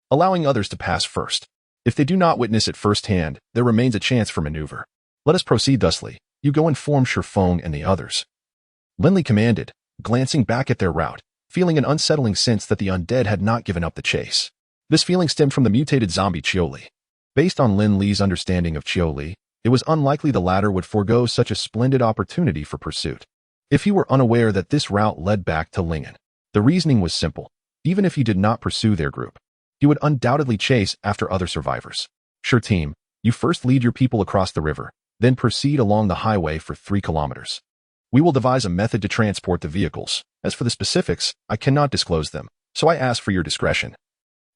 allowing others to pass first. If they do not witness it firsthand, there remains a chance for maneuver. Let us proceed thusly. You go inform Shifeng and the others." Lin Li commanded, glancing back at their route, feeling an unsettling sense that the undead had not given up the chase. This feeling stemmed from the mutated zombie Li. Based on Lin Li's understanding of Li, it was unlikely the latter would forego such a splendid opportunity for pursuit. If he were unaware that this route led back to Lingen, the reasoning was simple. Even if he did not pursue their group, he would undoubtedly chase after other survivors. "Sure team, you first lead your people across the river, then proceed along the highway for 3 kilometers. We will devise a method to transport the vehicles. As for the specifics, I cannot disclose them, so I ask for your discretion."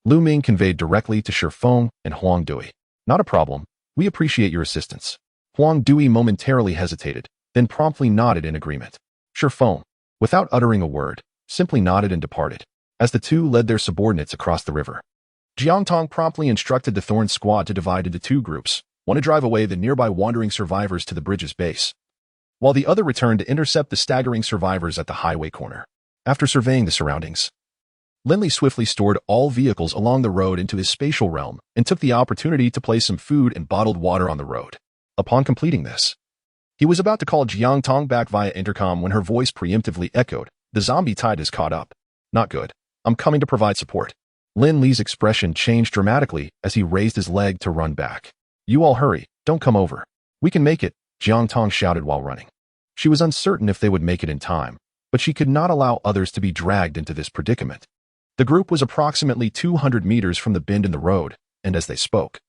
Lu Ming conveyed directly to Shifeng and Huang Dui. "Not a problem. We appreciate your assistance." Huang Dui momentarily hesitated, then promptly nodded in agreement. Shifeng, without uttering a word, simply nodded and departed. As the two led their subordinates across the river, Jiang Tong promptly instructed the Thorn squad to divide into 2 groups, one to drive away the nearby wandering survivors to the bridge's base, while the other returned to intercept the staggering survivors at the highway corner. After surveying the surroundings, Lin Li swiftly stored all vehicles along the road into his spatial realm and took the opportunity to place some food and bottled water on the road. Upon completing this, he was about to call Jiang Tong back via intercom when her voice preemptively echoed, "The zombie tide is caught up." "Not good. I'm coming to provide support." Lin Li's expression changed dramatically as he raised his leg to run back. "You all hurry, don't come over." "We can make it," Jiang Tong shouted while running. She was uncertain if they would make it in time, but she could not allow others to be dragged into this predicament. The group was approximately 200 meters from the bend in the road, and as they spoke,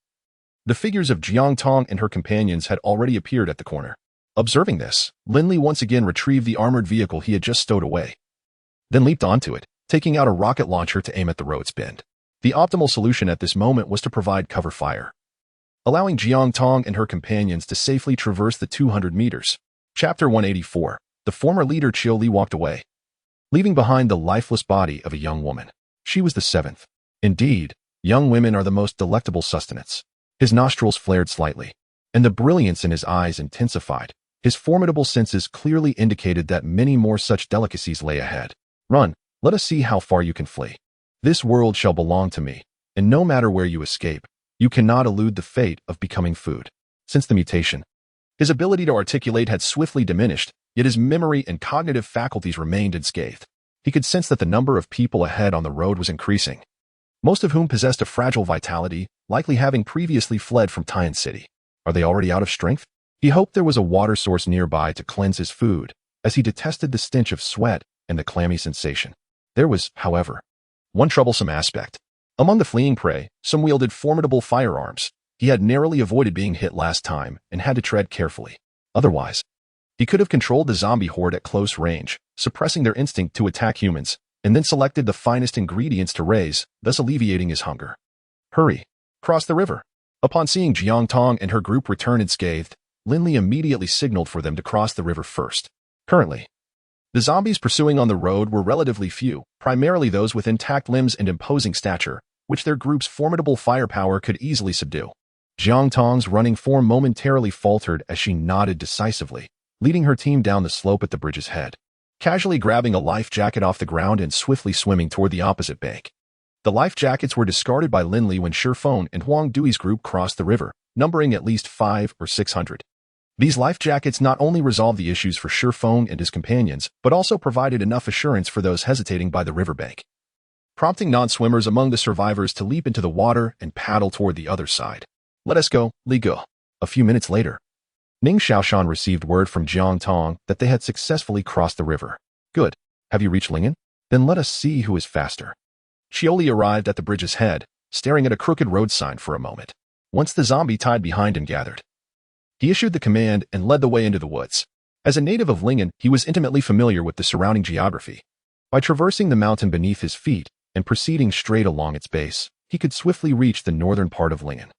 the figures of Jiang Tong and her companions had already appeared at the corner. Observing this, Lin Li once again retrieved the armored vehicle he had just stowed away, then leaped onto it, taking out a rocket launcher to aim at the road's bend. The optimal solution at this moment was to provide cover fire, allowing Jiang Tong and her companions to safely traverse the 200 meters. Chapter 184. The former leader Li walked away, leaving behind the lifeless body of a young woman. She was the 7th. Indeed, young women are the most delectable sustenance. His nostrils flared slightly, and the brilliance in his eyes intensified. His formidable senses clearly indicated that many more such delicacies lay ahead. "Run, let us see how far you can flee. This world shall belong to me, and no matter where you escape, you cannot elude the fate of becoming food." Since the mutation, his ability to articulate had swiftly diminished, yet his memory and cognitive faculties remained unscathed. He could sense that the number of people ahead on the road was increasing, most of whom possessed a fragile vitality, likely having previously fled from Tian City. Are they already out of strength? He hoped there was a water source nearby to cleanse his food, as he detested the stench of sweat and the clammy sensation. There was, however, one troublesome aspect. Among the fleeing prey, some wielded formidable firearms. He had narrowly avoided being hit last time and had to tread carefully. Otherwise, he could have controlled the zombie horde at close range, suppressing their instinct to attack humans, and then selected the finest ingredients to raise, thus alleviating his hunger. "Hurry. Cross the river." Upon seeing Jiang Tong and her group return unscathed, Lin Li immediately signaled for them to cross the river first. Currently, the zombies pursuing on the road were relatively few, primarily those with intact limbs and imposing stature, which their group's formidable firepower could easily subdue. Jiang Tong's running form momentarily faltered as she nodded decisively, leading her team down the slope at the bridge's head, casually grabbing a life jacket off the ground and swiftly swimming toward the opposite bank. The life jackets were discarded by Lin Li when Shifeng and Huang Dui's group crossed the river, numbering at least 500 or 600. These life jackets not only resolved the issues for Shifeng and his companions, but also provided enough assurance for those hesitating by the riverbank, prompting non-swimmers among the survivors to leap into the water and paddle toward the other side. "Let us go, Li Go." A few minutes later, Ning Xiaoshan received word from Jiang Tong that they had successfully crossed the river. "Good. Have you reached Lingen? Then let us see who is faster." Li arrived at the bridge's head, staring at a crooked road sign for a moment. Once the zombie tied behind him gathered, he issued the command and led the way into the woods. As a native of Lingen, he was intimately familiar with the surrounding geography. By traversing the mountain beneath his feet and proceeding straight along its base, he could swiftly reach the northern part of Lingen.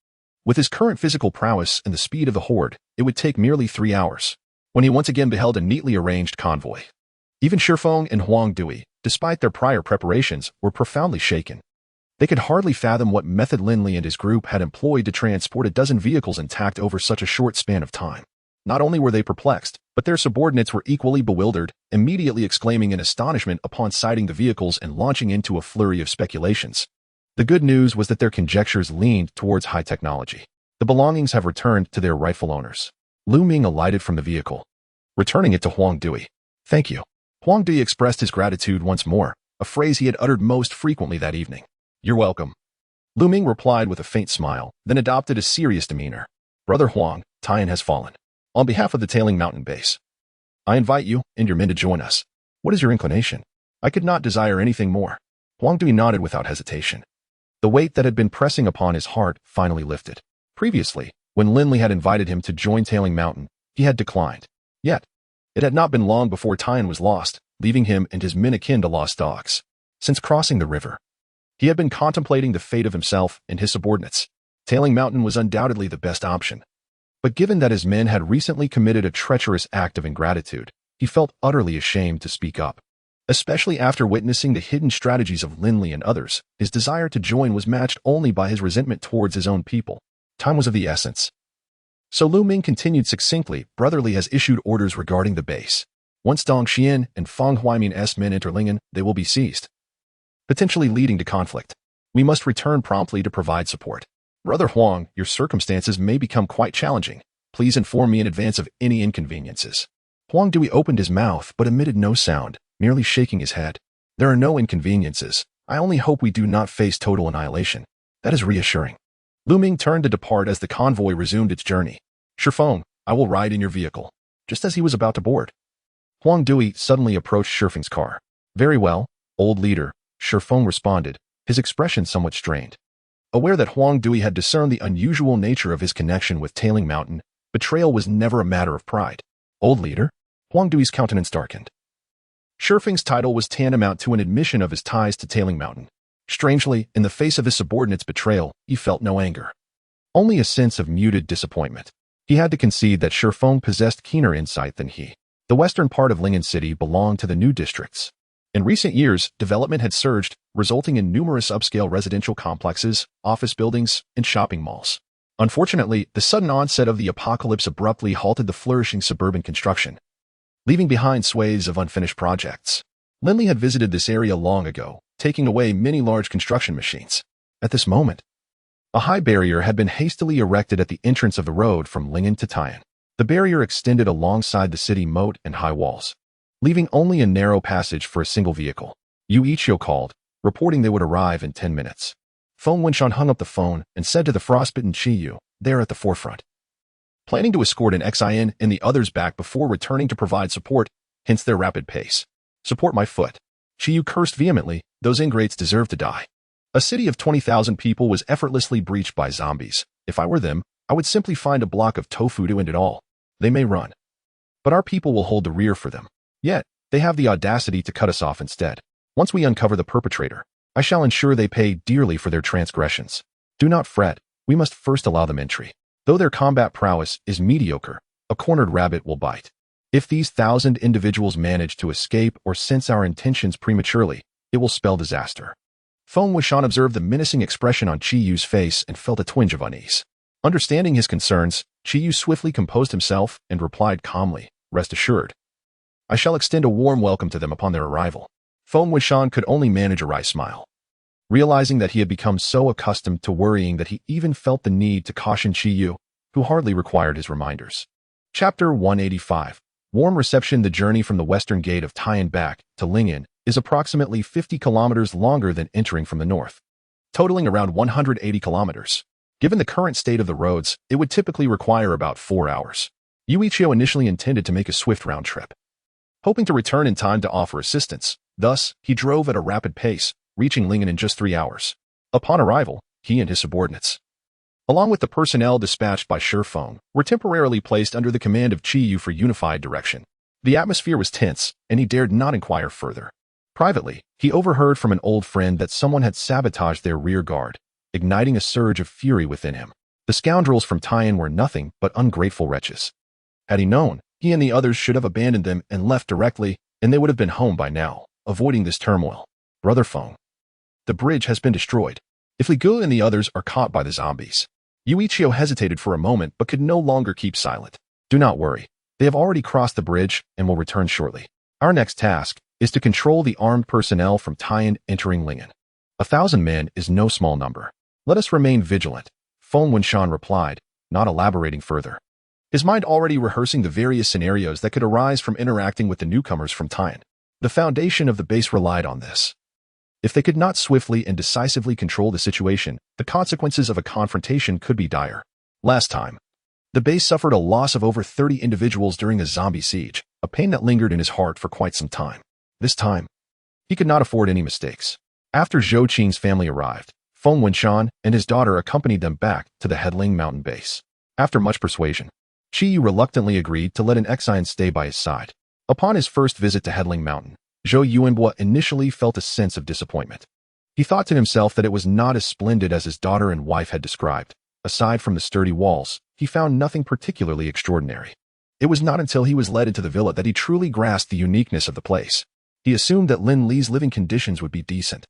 With his current physical prowess and the speed of the horde, it would take merely 3 hours, when he once again beheld a neatly arranged convoy. Even Shifeng and Huang Dui, despite their prior preparations, were profoundly shaken. They could hardly fathom what method Lin Li and his group had employed to transport a dozen vehicles intact over such a short span of time. Not only were they perplexed, but their subordinates were equally bewildered, immediately exclaiming in astonishment upon sighting the vehicles and launching into a flurry of speculations. The good news was that their conjectures leaned towards high technology. The belongings have returned to their rightful owners. Lu Ming alighted from the vehicle, returning it to Huang Dui. Thank you. Huang Dui expressed his gratitude once more, a phrase he had uttered most frequently that evening. You're welcome. Lu Ming replied with a faint smile, then adopted a serious demeanor. Brother Huang, Tian has fallen. On behalf of the Tailing Mountain Base, I invite you and your men to join us. What is your inclination? I could not desire anything more. Huang Dui nodded without hesitation. The weight that had been pressing upon his heart finally lifted. Previously, when Lin Li had invited him to join Tailing Mountain, he had declined. Yet, it had not been long before Tian was lost, leaving him and his men akin to lost dogs. Since crossing the river, he had been contemplating the fate of himself and his subordinates. Tailing Mountain was undoubtedly the best option. But given that his men had recently committed a treacherous act of ingratitude, he felt utterly ashamed to speak up. Especially after witnessing the hidden strategies of Lin Li and others, his desire to join was matched only by his resentment towards his own people. Time was of the essence. So Lu Ming continued succinctly, Brotherly has issued orders regarding the base. Once Dong Xian and Feng Huaimin's men enter Lingen, they will be seized, potentially leading to conflict. We must return promptly to provide support. Brother Huang, your circumstances may become quite challenging. Please inform me in advance of any inconveniences. Huang Dui opened his mouth but emitted no sound, merely shaking his head. There are no inconveniences. I only hope we do not face total annihilation. That is reassuring. Lu Ming turned to depart as the convoy resumed its journey. Shifeng, I will ride in your vehicle. Just as he was about to board, Huang Dui suddenly approached Shifeng's car. Very well, old leader, Shifeng responded, his expression somewhat strained. Aware that Huang Dui had discerned the unusual nature of his connection with Tailing Mountain, betrayal was never a matter of pride. Old leader? Huang Dui's countenance darkened. Shifeng's title was tantamount to an admission of his ties to Tailing Mountain. Strangely, in the face of his subordinate's betrayal, he felt no anger. Only a sense of muted disappointment. He had to concede that Shifeng possessed keener insight than he. The western part of Lingen City belonged to the new districts. In recent years, development had surged, resulting in numerous upscale residential complexes, office buildings, and shopping malls. Unfortunately, the sudden onset of the apocalypse abruptly halted the flourishing suburban construction, leaving behind swathes of unfinished projects. Lin Li had visited this area long ago, taking away many large construction machines. At this moment, a high barrier had been hastily erected at the entrance of the road from Lingen to Tian. The barrier extended alongside the city moat and high walls, leaving only a narrow passage for a single vehicle. Yu Ichio called, reporting they would arrive in 10 minutes. Feng Wenshan hung up the phone and said to the frostbitten Chi Yu, there at the forefront, planning to escort an Xin and the others back before returning to provide support, hence their rapid pace. Support my foot. Chi Yu cursed vehemently, those ingrates deserve to die. A city of 20,000 people was effortlessly breached by zombies. If I were them, I would simply find a block of tofu to end it all. They may run, but our people will hold the rear for them. Yet, they have the audacity to cut us off instead. Once we uncover the perpetrator, I shall ensure they pay dearly for their transgressions. Do not fret, we must first allow them entry. Though their combat prowess is mediocre, a cornered rabbit will bite. If these 1,000 individuals manage to escape or sense our intentions prematurely, it will spell disaster. Feng Wuxian observed the menacing expression on Chi Yu's face and felt a twinge of unease. Understanding his concerns, Chi Yu swiftly composed himself and replied calmly, rest assured, I shall extend a warm welcome to them upon their arrival. Feng Wuxian could only manage a wry smile, realizing that he had become so accustomed to worrying that he even felt the need to caution Chi Yu, who hardly required his reminders. Chapter 185. Warm reception. The journey from the western gate of Tian back to Lingen is approximately 50 kilometers longer than entering from the north, totaling around 180 kilometers. Given the current state of the roads, it would typically require about 4 hours. Yu Ichio initially intended to make a swift round trip, hoping to return in time to offer assistance. Thus, he drove at a rapid pace, reaching Lingen in just 3 hours. Upon arrival, he and his subordinates, along with the personnel dispatched by Shifeng, were temporarily placed under the command of Chi Yu for unified direction. The atmosphere was tense, and he dared not inquire further. Privately, he overheard from an old friend that someone had sabotaged their rear guard, igniting a surge of fury within him. The scoundrels from Tian were nothing but ungrateful wretches. Had he known, he and the others should have abandoned them and left directly, and they would have been home by now, avoiding this turmoil. Brother Feng, the bridge has been destroyed. If Li Gu and the others are caught by the zombies. Yu Ichio hesitated for a moment but could no longer keep silent. Do not worry. They have already crossed the bridge and will return shortly. Our next task is to control the armed personnel from Tian entering Lingen. 1,000 men is no small number. Let us remain vigilant, Feng Wenshan replied, not elaborating further. his mind already rehearsing the various scenarios that could arise from interacting with the newcomers from Taiwan. The foundation of the base relied on this. If they could not swiftly and decisively control the situation, the consequences of a confrontation could be dire. Last time, the base suffered a loss of over 30 individuals during a zombie siege, a pain that lingered in his heart for quite some time. This time, he could not afford any mistakes. After Zhou Qing's family arrived, Feng Wenshan and his daughter accompanied them back to the Headling Mountain base. After much persuasion, Qi Yu reluctantly agreed to let an exile stay by his side. Upon his first visit to Headling Mountain, Zhou Yuanbo initially felt a sense of disappointment. He thought to himself that it was not as splendid as his daughter and wife had described. Aside from the sturdy walls, he found nothing particularly extraordinary. It was not until he was led into the villa that he truly grasped the uniqueness of the place. He assumed that Lin Li's living conditions would be decent.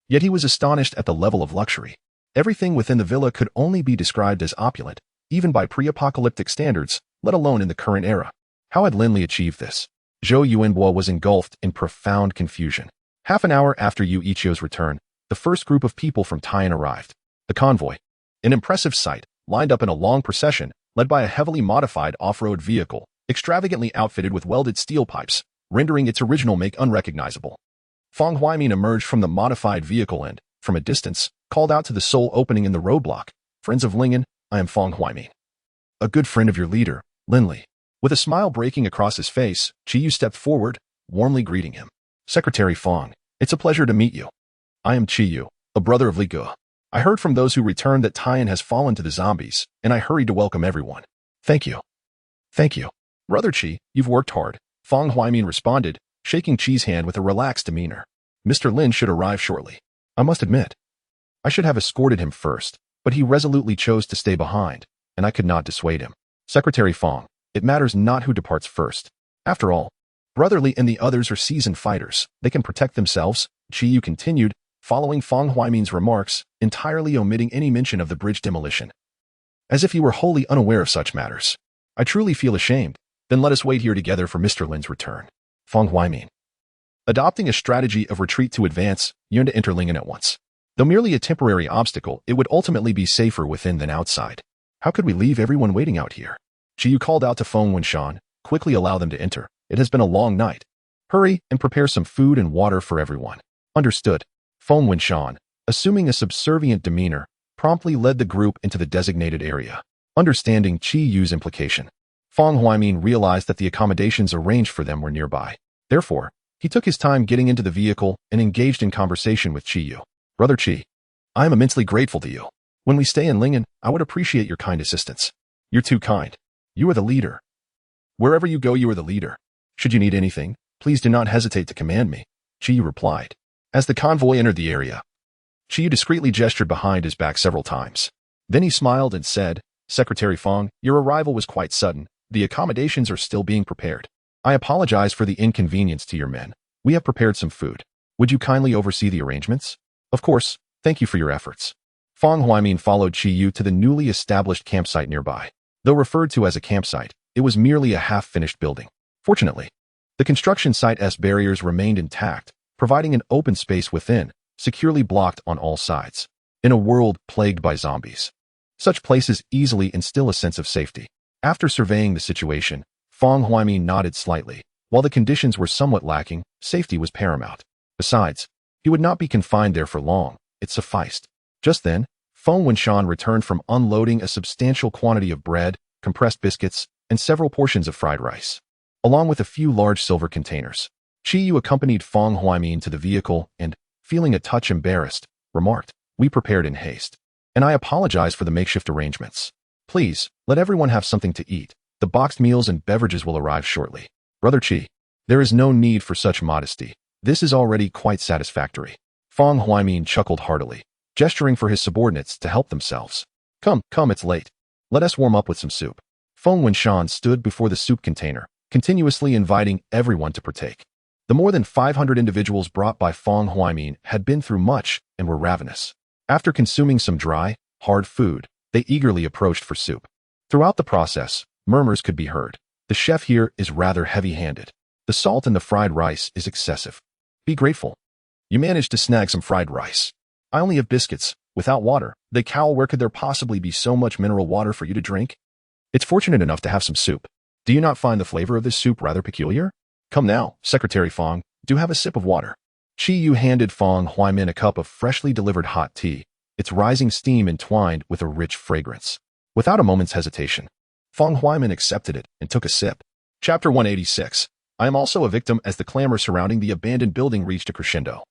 Yet he was astonished at the level of luxury. Everything within the villa could only be described as opulent, even by pre-apocalyptic standards, let alone in the current era. How had Lin Li achieved this? Zhou Yuanbo was engulfed in profound confusion. Half an hour after Yu Ichio's return, the first group of people from Taiwan arrived. The convoy, an impressive sight, lined up in a long procession, led by a heavily modified off-road vehicle, extravagantly outfitted with welded steel pipes, rendering its original make unrecognizable. Feng Huaimin emerged from the modified vehicle and, from a distance, called out to the sole opening in the roadblock, "Friends of Lingen, I am Feng Huaimin. A good friend of your leader, Lin Li." With a smile breaking across his face, Qi Yu stepped forward, warmly greeting him. "Secretary Feng, it's a pleasure to meet you. I am Qi Yu, a brother of Li Ge. I heard from those who returned that Taiwan has fallen to the zombies, and I hurried to welcome everyone. Thank you. Thank you. Brother Qi, you've worked hard," Feng Huaimin responded, shaking Qi's hand with a relaxed demeanor. "Mr. Lin should arrive shortly. I must admit, I should have escorted him first, but he resolutely chose to stay behind, and I could not dissuade him. Secretary Feng, it matters not who departs first. After all, Brother Li and the others are seasoned fighters. They can protect themselves," Qi Yu continued, following Feng Huaimin's remarks, entirely omitting any mention of the bridge demolition. As if he were wholly unaware of such matters. "I truly feel ashamed. Then let us wait here together for Mr. Lin's return." Feng Huaimin, adopting a strategy of retreat to advance, yearned to enter Lingen at once. Though merely a temporary obstacle, it would ultimately be safer within than outside. "How could we leave everyone waiting out here?" Qi Yu called out to Feng Wenshan, "Quickly allow them to enter. It has been a long night. Hurry and prepare some food and water for everyone." "Understood." Feng Wenshan, assuming a subservient demeanor, promptly led the group into the designated area. Understanding Qi Yu's implication, Feng Huaimin realized that the accommodations arranged for them were nearby. Therefore, he took his time getting into the vehicle and engaged in conversation with Qi Yu. "Brother Qi, I am immensely grateful to you. When we stay in Lingen, I would appreciate your kind assistance. You're too kind. You are the leader. Wherever you go, you are the leader. Should you need anything, please do not hesitate to command me," Qi Yu replied. As the convoy entered the area, Qi Yu discreetly gestured behind his back several times. Then he smiled and said, "Secretary Feng, your arrival was quite sudden. The accommodations are still being prepared. I apologize for the inconvenience to your men. We have prepared some food. Would you kindly oversee the arrangements?" "Of course, thank you for your efforts." Feng Huaimin followed Qi Yu to the newly established campsite nearby. Though referred to as a campsite, it was merely a half-finished building. Fortunately, the construction site's barriers remained intact, providing an open space within, securely blocked on all sides. In a world plagued by zombies, such places easily instill a sense of safety. After surveying the situation, Feng Huaimin nodded slightly. While the conditions were somewhat lacking, safety was paramount. Besides, he would not be confined there for long. It sufficed. Just then, Feng Wenshan returned from unloading a substantial quantity of bread, compressed biscuits, and several portions of fried rice, along with a few large silver containers. Qi Yu accompanied Feng Huaimin to the vehicle and, feeling a touch embarrassed, remarked, "We prepared in haste, and I apologize for the makeshift arrangements. Please, let everyone have something to eat. The boxed meals and beverages will arrive shortly." "Brother Qi, there is no need for such modesty. This is already quite satisfactory." Feng Huaimin chuckled heartily, gesturing for his subordinates to help themselves. Come, it's late. Let us warm up with some soup." Feng Wenshan stood before the soup container, continuously inviting everyone to partake. The more than 500 individuals brought by Feng Huaimin had been through much and were ravenous. After consuming some dry, hard food, they eagerly approached for soup. Throughout the process, murmurs could be heard. "The chef here is rather heavy-handed. The salt in the fried rice is excessive. Be grateful. You managed to snag some fried rice. I only have biscuits, without water." They cowl, "Where could there possibly be so much mineral water for you to drink?" It's fortunate enough to have some soup. Do you not find the flavor of this soup rather peculiar? Come now, Secretary Fong, do have a sip of water. Chi Yu handed Fong Huaimin a cup of freshly delivered hot tea, its rising steam entwined with a rich fragrance. Without a moment's hesitation, Fong Huaimin accepted it and took a sip. Chapter 186. I am also a victim as the clamor surrounding the abandoned building reached a crescendo.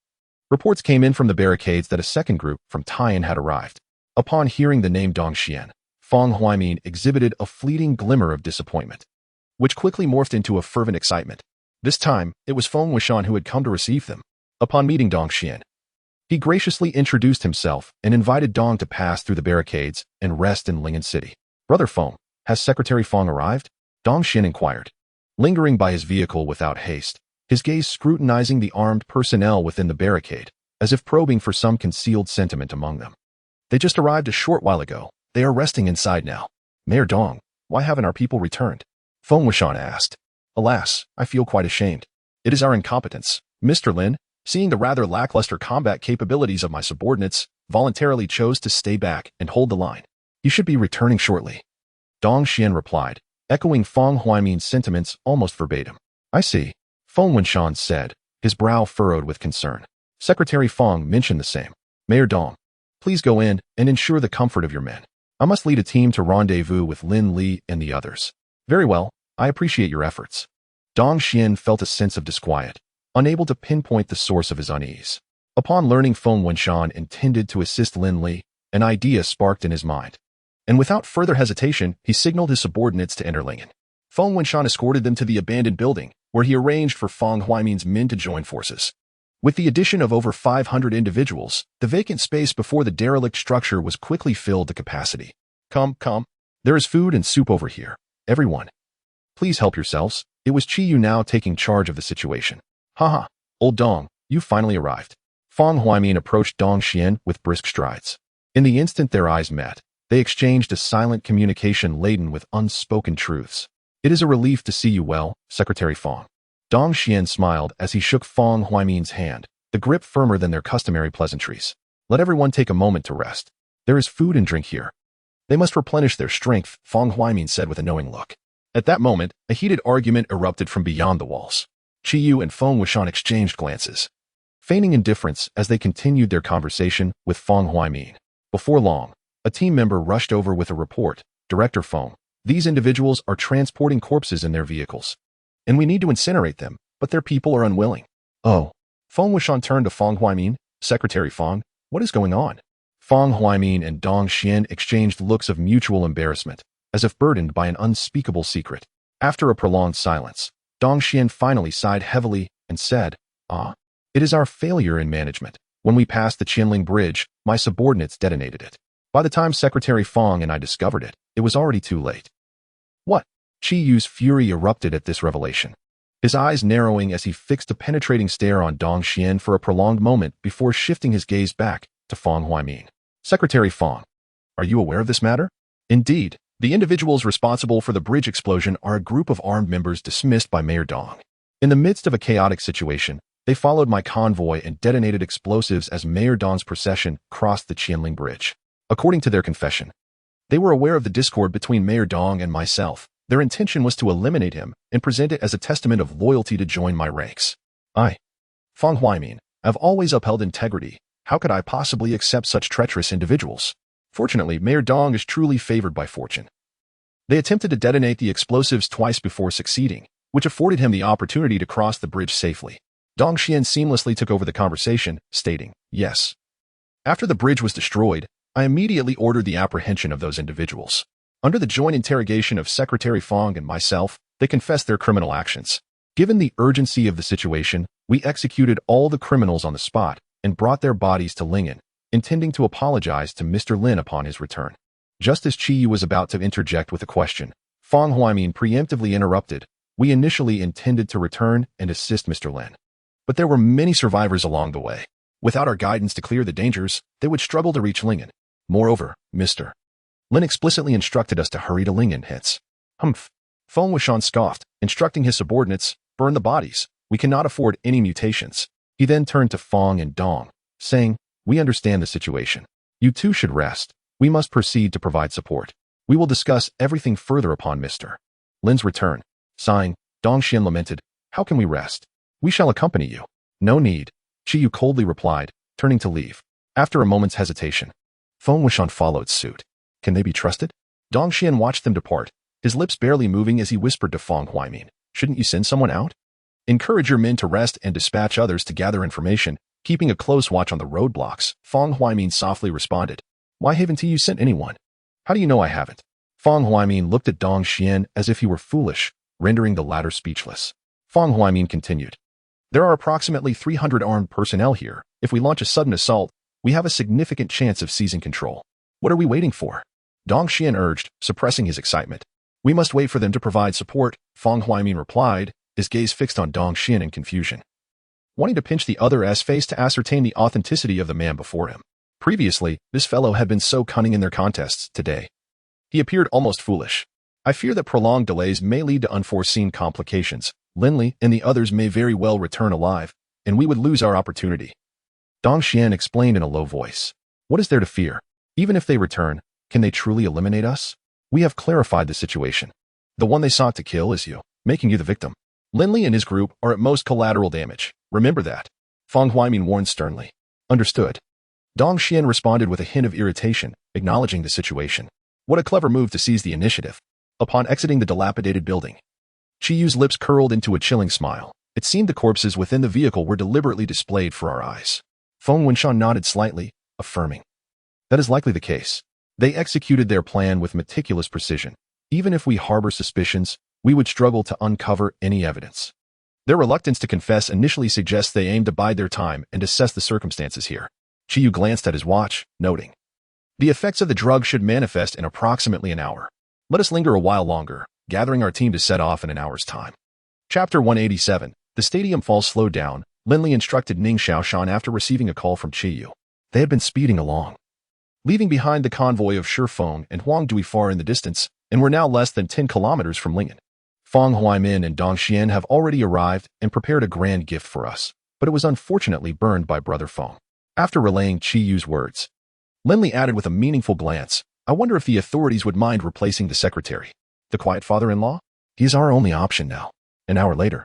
Reports came in from the barricades that a second group from Taiyan had arrived. Upon hearing the name Dongxian, Fong Huaimin exhibited a fleeting glimmer of disappointment, which quickly morphed into a fervent excitement. This time, it was Feng Wuxian who had come to receive them. Upon meeting Dongxian, he graciously introduced himself and invited Dong to pass through the barricades and rest in Lingen City. Brother Feng, has Secretary Fong arrived? Dongxian inquired, lingering by his vehicle without haste, his gaze scrutinizing the armed personnel within the barricade, as if probing for some concealed sentiment among them. They just arrived a short while ago. They are resting inside now. Mayor Dong, why haven't our people returned? Feng Wuxian asked. Alas, I feel quite ashamed. It is our incompetence. Mr. Lin, seeing the rather lackluster combat capabilities of my subordinates, voluntarily chose to stay back and hold the line. You should be returning shortly. Dongxian replied, echoing Fong Huaimin's sentiments almost verbatim. I see. Feng Wuxian said, his brow furrowed with concern. Secretary Fong mentioned the same. Mayor Dong, please go in and ensure the comfort of your men. I must lead a team to rendezvous with Lin Li and the others. Very well, I appreciate your efforts. Dongxian felt a sense of disquiet, unable to pinpoint the source of his unease. Upon learning Feng Wuxian intended to assist Lin Li, an idea sparked in his mind. And without further hesitation, he signaled his subordinates to enter Lingen. Feng Wuxian escorted them to the abandoned building, where he arranged for Fong Huaimin's men to join forces. With the addition of over 500 individuals, the vacant space before the derelict structure was quickly filled to capacity. Come. There is food and soup over here. Everyone, please help yourselves. It was Chi Yu now taking charge of the situation. Haha, old Dong, you finally arrived. Fong Huaimin approached Dongxian with brisk strides. In the instant their eyes met, they exchanged a silent communication laden with unspoken truths. It is a relief to see you well, Secretary Fong. Dongxian smiled as he shook Fong Huaimin's hand, the grip firmer than their customary pleasantries. Let everyone take a moment to rest. There is food and drink here. They must replenish their strength, Fong Huaimin said with a knowing look. At that moment, a heated argument erupted from beyond the walls. Chi Yu and Feng Wuxian exchanged glances, feigning indifference as they continued their conversation with Fong Huaimin. Before long, a team member rushed over with a report. Director Feng, these individuals are transporting corpses in their vehicles, and we need to incinerate them, but their people are unwilling. Oh. Feng Wuxian turned to Fong Huaimin. Secretary Fong, what is going on? Fong Huaimin and Dongxian exchanged looks of mutual embarrassment, as if burdened by an unspeakable secret. After a prolonged silence, Dongxian finally sighed heavily and said, it is our failure in management. When we passed the Qianling Bridge, my subordinates detonated it. By the time Secretary Fong and I discovered it, it was already too late. What? Chi Yu's fury erupted at this revelation, his eyes narrowing as he fixed a penetrating stare on Dongxian for a prolonged moment before shifting his gaze back to Fong Huaimin. Secretary Fong, are you aware of this matter? Indeed, the individuals responsible for the bridge explosion are a group of armed members dismissed by Mayor Dong. In the midst of a chaotic situation, they followed my convoy and detonated explosives as Mayor Dong's procession crossed the Qianling Bridge. According to their confession, they were aware of the discord between Mayor Dong and myself. Their intention was to eliminate him and present it as a testament of loyalty to join my ranks. Fong Huaimin, I've always upheld integrity. How could I possibly accept such treacherous individuals? Fortunately, Mayor Dong is truly favored by fortune. They attempted to detonate the explosives twice before succeeding, which afforded him the opportunity to cross the bridge safely. Dongxian seamlessly took over the conversation, stating, yes. After the bridge was destroyed, I immediately ordered the apprehension of those individuals. Under the joint interrogation of Secretary Fong and myself, they confessed their criminal actions. Given the urgency of the situation, we executed all the criminals on the spot and brought their bodies to Lingen, intending to apologize to Mr. Lin upon his return. Just as Chi Yu was about to interject with a question, Fong Huaimin preemptively interrupted. We initially intended to return and assist Mr. Lin, but there were many survivors along the way. Without our guidance to clear the dangers, they would struggle to reach Lingen. Moreover, Mr. Lin explicitly instructed us to hurry to Lingen, hence. Humph. Feng Wuxian scoffed, instructing his subordinates, burn the bodies. We cannot afford any mutations. He then turned to Fong and Dong, saying, we understand the situation. You two should rest. We must proceed to provide support. We will discuss everything further upon Mr. Lin's return. Sighing, Dongxian lamented, "How can we rest? We shall accompany you." "No need," Qiyu coldly replied, turning to leave. After a moment's hesitation, Feng Wuxian followed suit. Can they be trusted? Dongxian watched them depart, his lips barely moving as he whispered to Feng Huaimin, "Shouldn't you send someone out? Encourage your men to rest and dispatch others to gather information, keeping a close watch on the roadblocks." Feng Huaimin softly responded, "Why haven't you sent anyone? How do you know I haven't?" Feng Huaimin looked at Dongxian as if he were foolish, rendering the latter speechless. Feng Huaimin continued, "There are approximately 300 armed personnel here. If we launch a sudden assault, we have a significant chance of seizing control. What are we waiting for?" Dongxian urged, suppressing his excitement. "We must wait for them to provide support," Feng Huaimin replied, his gaze fixed on Dongxian in confusion, wanting to pinch the other's face to ascertain the authenticity of the man before him. Previously, this fellow had been so cunning in their contests. Today, he appeared almost foolish. "I fear that prolonged delays may lead to unforeseen complications. Lin Li and the others may very well return alive, and we would lose our opportunity." Dongxian explained in a low voice, "What is there to fear? Even if they return, can they truly eliminate us? We have clarified the situation. The one they sought to kill is you, making you the victim. Lin Li and his group are at most collateral damage. Remember that." Feng Huaimin warned sternly. "Understood." Dongxian responded with a hint of irritation, acknowledging the situation. What a clever move to seize the initiative. Upon exiting the dilapidated building, Chiyu's lips curled into a chilling smile. It seemed the corpses within the vehicle were deliberately displayed for our eyes. Feng Wuxian nodded slightly, affirming, "That is likely the case. They executed their plan with meticulous precision. Even if we harbor suspicions, we would struggle to uncover any evidence. Their reluctance to confess initially suggests they aim to bide their time and assess the circumstances here." Qiyu glanced at his watch, noting, "The effects of the drug should manifest in approximately an hour. Let us linger a while longer, gathering our team to set off in an hour's time." Chapter 187. The stadium falls slowed down. Lin Li instructed Ning Xiaoshan after receiving a call from Qiyu. They had been speeding along, leaving behind the convoy of Shifeng and Huang Dui far in the distance, and were now less than 10 kilometers from Lingen. "Feng Huaimin and Dongxian have already arrived and prepared a grand gift for us, but it was unfortunately burned by Brother Feng." After relaying Chiyu's words, Lin Li added with a meaningful glance, "I wonder if the authorities would mind replacing the secretary. The quiet father-in-law? He is our only option now." An hour later,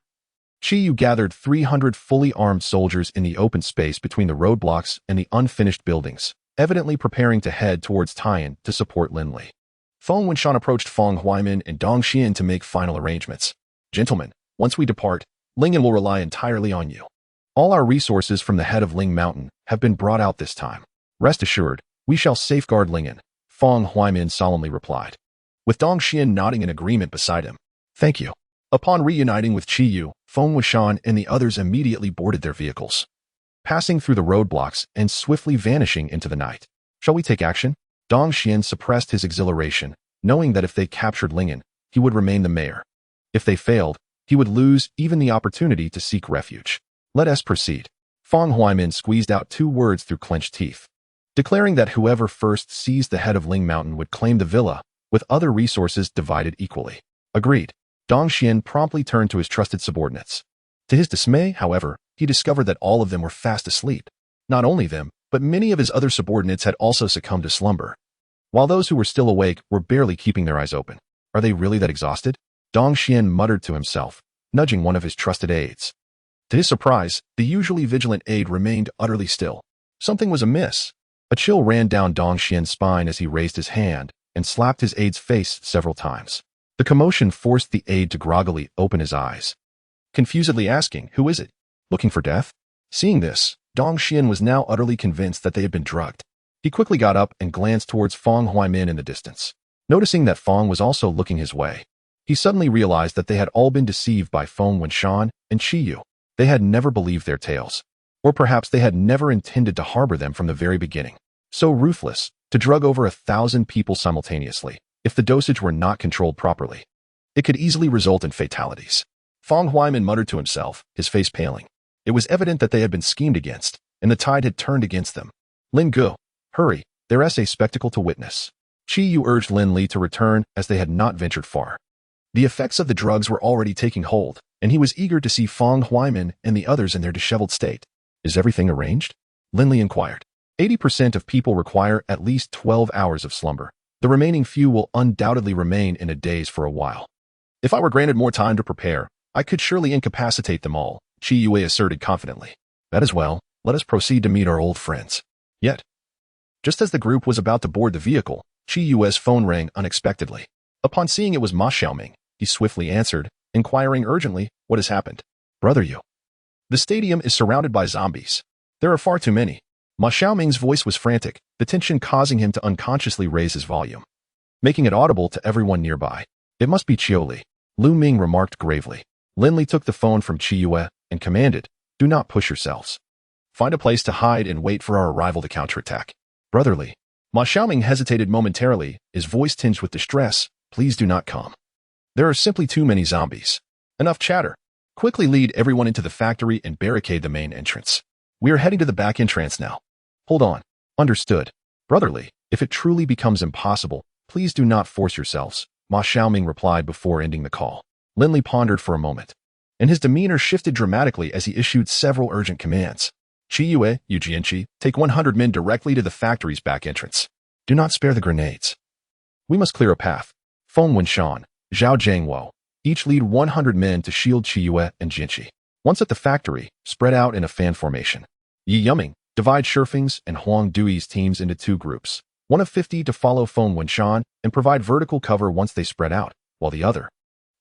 Qiyu gathered 300 fully armed soldiers in the open space between the roadblocks and the unfinished buildings, evidently preparing to head towards Taiyan to support Lin Li. Feng Wuxian approached Feng Huaimin and Dongxian to make final arrangements. "Gentlemen, once we depart, Lingen will rely entirely on you. All our resources from the head of Ling Mountain have been brought out this time. Rest assured, we shall safeguard Lingen," Feng Huaimin solemnly replied, with Dongxian nodding in agreement beside him. "Thank you." Upon reuniting with Qiyu, Feng Wuxian and the others immediately boarded their vehicles, passing through the roadblocks and swiftly vanishing into the night. "Shall we take action?" Dongxian suppressed his exhilaration, knowing that if they captured Lingen, he would remain the mayor. If they failed, he would lose even the opportunity to seek refuge. "Let us proceed." Feng Huaimin squeezed out 2 words through clenched teeth, declaring that whoever first seized the head of Ling Mountain would claim the villa, with other resources divided equally. Agreed. Dongxian promptly turned to his trusted subordinates. To his dismay, however, he discovered that all of them were fast asleep. Not only them, but many of his other subordinates had also succumbed to slumber, while those who were still awake were barely keeping their eyes open. "Are they really that exhausted?" Dongxian muttered to himself, nudging one of his trusted aides. To his surprise, the usually vigilant aide remained utterly still. Something was amiss. A chill ran down Dongxian's spine as he raised his hand and slapped his aide's face several times. The commotion forced the aide to groggily open his eyes, confusedly asking, "Who is it? Looking for death?" Seeing this, Dongxian was now utterly convinced that they had been drugged. He quickly got up and glanced towards Feng Huaimin in the distance. Noticing that Feng was also looking his way, he suddenly realized that they had all been deceived by Feng Wuxian and Qiyu. They had never believed their tales. Or perhaps they had never intended to harbor them from the very beginning. So ruthless, to drug over 1,000 people simultaneously. If the dosage were not controlled properly, it could easily result in fatalities. Feng Huaimin muttered to himself, his face paling. It was evident that they had been schemed against, and the tide had turned against them. "Lin Gu, hurry, there's a spectacle to witness." Qiyu urged Lin Li to return as they had not ventured far. The effects of the drugs were already taking hold, and he was eager to see Feng Huaimin and the others in their disheveled state. "Is everything arranged?" Lin Li inquired. 80% of people require at least 12 hours of slumber. The remaining few will undoubtedly remain in a daze for a while. If I were granted more time to prepare, I could surely incapacitate them all, Qi Yue asserted confidently. That is well, let us proceed to meet our old friends. Yet, just as the group was about to board the vehicle, Qi Yue's phone rang unexpectedly. Upon seeing it was Ma Xiaoming, he swiftly answered, inquiring urgently, what has happened? Brother Yu. The stadium is surrounded by zombies. There are far too many. Ma Xiaoming's voice was frantic, the tension causing him to unconsciously raise his volume, making it audible to everyone nearby. It must be Qiu Li, Lu Ming remarked gravely. Lin Li took the phone from Qi Yue and commanded, do not push yourselves. Find a place to hide and wait for our arrival to counterattack. Brother Li. Ma Xiaoming hesitated momentarily, his voice tinged with distress. Please do not come. There are simply too many zombies. Enough chatter. Quickly lead everyone into the factory and barricade the main entrance. We are heading to the back entrance now. Hold on. Understood. Brother Li, if it truly becomes impossible, please do not force yourselves, Ma Xiaoming replied before ending the call. Lin Li pondered for a moment, and his demeanor shifted dramatically as he issued several urgent commands. Qi Yue, Yu Jianqi, take 100 men directly to the factory's back entrance. Do not spare the grenades. We must clear a path. Feng Wenshan, Zhao Jiangwo, each lead 100 men to shield Qi Yue and Jianqi. Once at the factory, spread out in a fan formation. Yi Yuming, divide Shifeng's and Huang Dui's teams into two groups, one of 50 to follow Feng Wenshan and provide vertical cover once they spread out, while the other,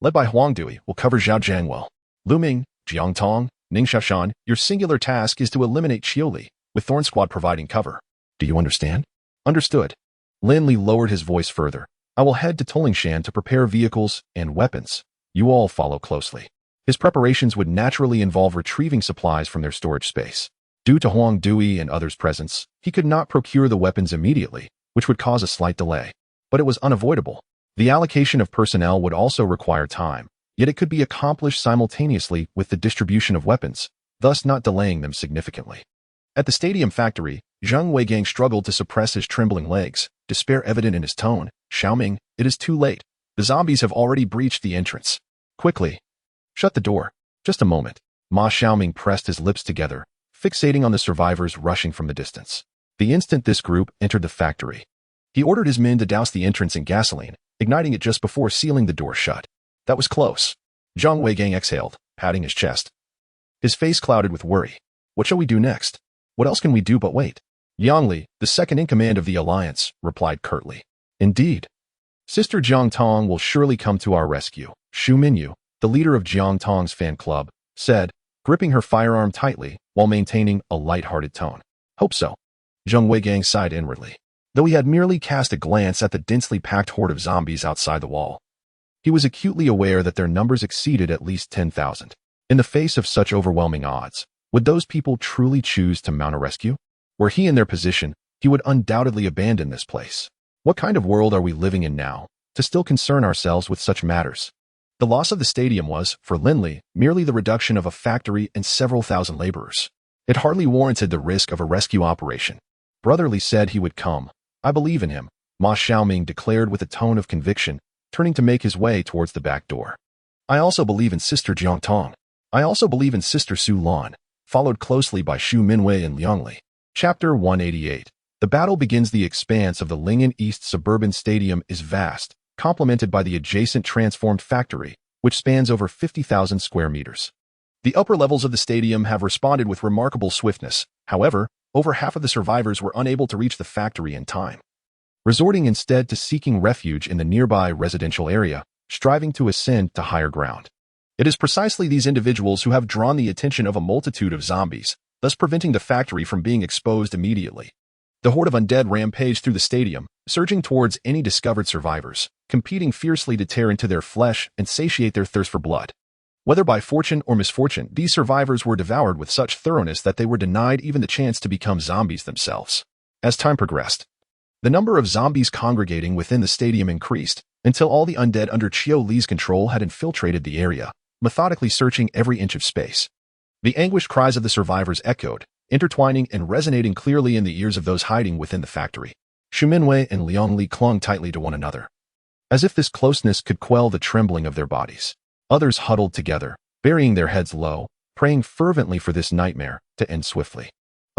led by Huang Dui, will cover Zhao Jiangwo. Lu Ming, Jiang Tong, Ning Shashan, your singular task is to eliminate Qiu Li, with Thorn Squad providing cover. Do you understand? Understood. Lin Li lowered his voice further. I will head to Tolingshan to prepare vehicles and weapons. You all follow closely. His preparations would naturally involve retrieving supplies from their storage space. Due to Huang Dui and others' presence, he could not procure the weapons immediately, which would cause a slight delay. But it was unavoidable. The allocation of personnel would also require time, yet it could be accomplished simultaneously with the distribution of weapons, thus not delaying them significantly. At the stadium factory, Zheng Weigang struggled to suppress his trembling legs, despair evident in his tone. Xiaoming, it is too late. The zombies have already breached the entrance. Quickly. Shut the door. Just a moment. Ma Xiaoming pressed his lips together, fixating on the survivors rushing from the distance. The instant this group entered the factory, he ordered his men to douse the entrance in gasoline, igniting it just before sealing the door shut. That was close. Zhang Weigang exhaled, patting his chest. His face clouded with worry. What shall we do next? What else can we do but wait? Yang Li, the second in command of the alliance, replied curtly. Indeed. Sister Jiang Tong will surely come to our rescue. Xu Minyu, the leader of Jiang Tong's fan club, said, gripping her firearm tightly while maintaining a light-hearted tone. Hope so. Zheng Weigang sighed inwardly, though he had merely cast a glance at the densely packed horde of zombies outside the wall. He was acutely aware that their numbers exceeded at least 10,000. In the face of such overwhelming odds, would those people truly choose to mount a rescue? Were he in their position, he would undoubtedly abandon this place. What kind of world are we living in now, to still concern ourselves with such matters? The loss of the stadium was, for Lin Li, merely the reduction of a factory and several thousand laborers. It hardly warranted the risk of a rescue operation. Brother Li said he would come. I believe in him, Ma Xiaoming declared with a tone of conviction, turning to make his way towards the back door. I also believe in Sister Jiang Tong. I also believe in Sister Su Lan, followed closely by Xu Minwei and Liang Li. Chapter 188. The battle begins. The expanse of the Lingyan East Suburban Stadium is vast, complemented by the adjacent transformed factory, which spans over 50,000 square meters. The upper levels of the stadium have responded with remarkable swiftness. However, over half of the survivors were unable to reach the factory in time, resorting instead to seeking refuge in the nearby residential area, striving to ascend to higher ground. It is precisely these individuals who have drawn the attention of a multitude of zombies, thus preventing the factory from being exposed immediately. The horde of undead rampaged through the stadium, surging towards any discovered survivors, competing fiercely to tear into their flesh and satiate their thirst for blood. Whether by fortune or misfortune, these survivors were devoured with such thoroughness that they were denied even the chance to become zombies themselves. As time progressed, the number of zombies congregating within the stadium increased, until all the undead under Qiu Li's control had infiltrated the area, methodically searching every inch of space. The anguished cries of the survivors echoed, intertwining and resonating clearly in the ears of those hiding within the factory. Xu Minwei and Liang Li clung tightly to one another, as if this closeness could quell the trembling of their bodies. Others huddled together, burying their heads low, praying fervently for this nightmare to end swiftly.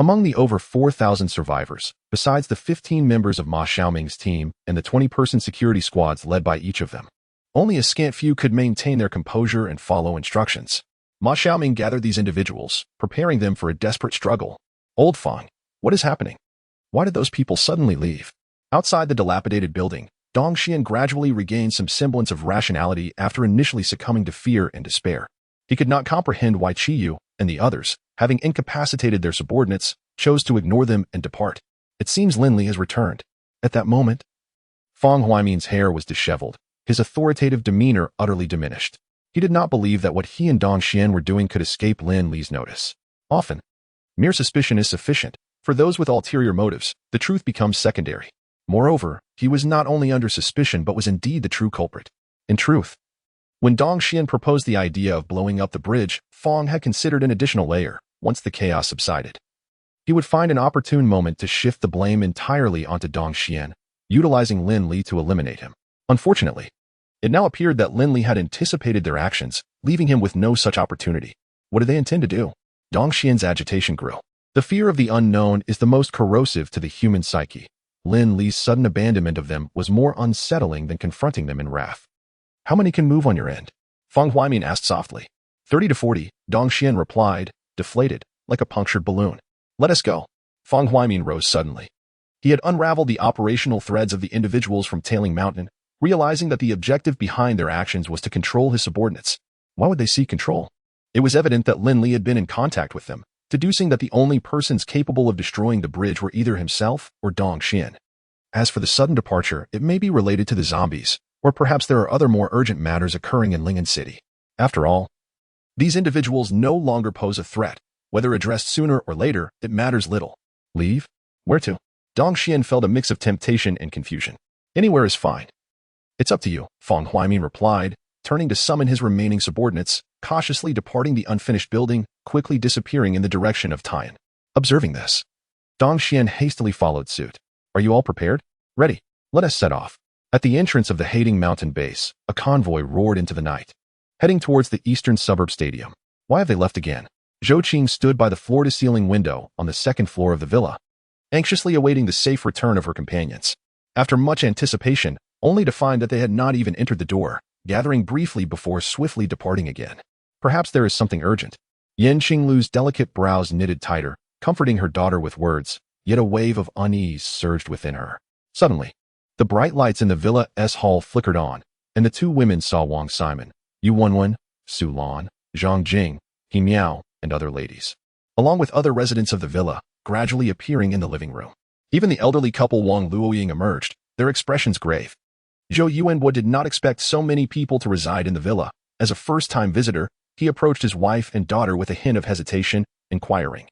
Among the over 4,000 survivors, besides the 15 members of Ma Xiaoming's team and the 20-person security squads led by each of them, only a scant few could maintain their composure and follow instructions. Ma Xiaoming gathered these individuals, preparing them for a desperate struggle. Old Fang, what is happening? Why did those people suddenly leave? Outside the dilapidated building, Dong Xian gradually regained some semblance of rationality after initially succumbing to fear and despair. He could not comprehend why Qiyu and the others, having incapacitated their subordinates, chose to ignore them and depart. It seems Lin Li has returned. At that moment, Fang Huaimin's hair was disheveled, his authoritative demeanor utterly diminished. He did not believe that what he and Dong Xian were doing could escape Lin Li's notice. Often, mere suspicion is sufficient. For those with ulterior motives, the truth becomes secondary. Moreover, he was not only under suspicion but was indeed the true culprit. In truth, when Dong Xian proposed the idea of blowing up the bridge, Fang had considered an additional layer. Once the chaos subsided, he would find an opportune moment to shift the blame entirely onto Dong Xian, utilizing Lin Li to eliminate him. Unfortunately, it now appeared that Lin Li had anticipated their actions, leaving him with no such opportunity. What did they intend to do? Dong Xian's agitation grew. The fear of the unknown is the most corrosive to the human psyche. Lin Li's sudden abandonment of them was more unsettling than confronting them in wrath. How many can move on your end? Fang Huaimin asked softly. 30 to 40, Dong Xian replied, deflated, like a punctured balloon. Let us go. Fang Huaimin rose suddenly. He had unraveled the operational threads of the individuals from Tailing Mountain, realizing that the objective behind their actions was to control his subordinates. Why would they seek control? It was evident that Lin Li had been in contact with them, deducing that the only persons capable of destroying the bridge were either himself or Dong Xian. As for the sudden departure, it may be related to the zombies, or perhaps there are other more urgent matters occurring in Lingen City. After all, these individuals no longer pose a threat. Whether addressed sooner or later, it matters little. Leave? Where to? Dong Xian felt a mix of temptation and confusion. Anywhere is fine. It's up to you, Fang Huaimin replied, turning to summon his remaining subordinates, cautiously departing the unfinished building, quickly disappearing in the direction of Tian. Observing this, Dong Xian hastily followed suit. Are you all prepared? Ready. Let us set off. At the entrance of the Hading Mountain base, a convoy roared into the night, heading towards the eastern suburb stadium. Why have they left again? Zhou Qing stood by the floor-to-ceiling window on the second floor of the villa, anxiously awaiting the safe return of her companions. After much anticipation, only to find that they had not even entered the door, gathering briefly before swiftly departing again. Perhaps there is something urgent. Yan Qinglu's delicate brows knitted tighter, comforting her daughter with words, yet a wave of unease surged within her. Suddenly, the bright lights in the villa's hall flickered on, and the two women saw Wang Simon, Yu Wenwen, Su Lan, Zhang Jing, He Miao, and other ladies, along with other residents of the villa, gradually appearing in the living room. Even the elderly couple Wang Luoying emerged, their expressions grave. Zhou Yuanbo did not expect so many people to reside in the villa. As a first-time visitor, he approached his wife and daughter with a hint of hesitation, inquiring,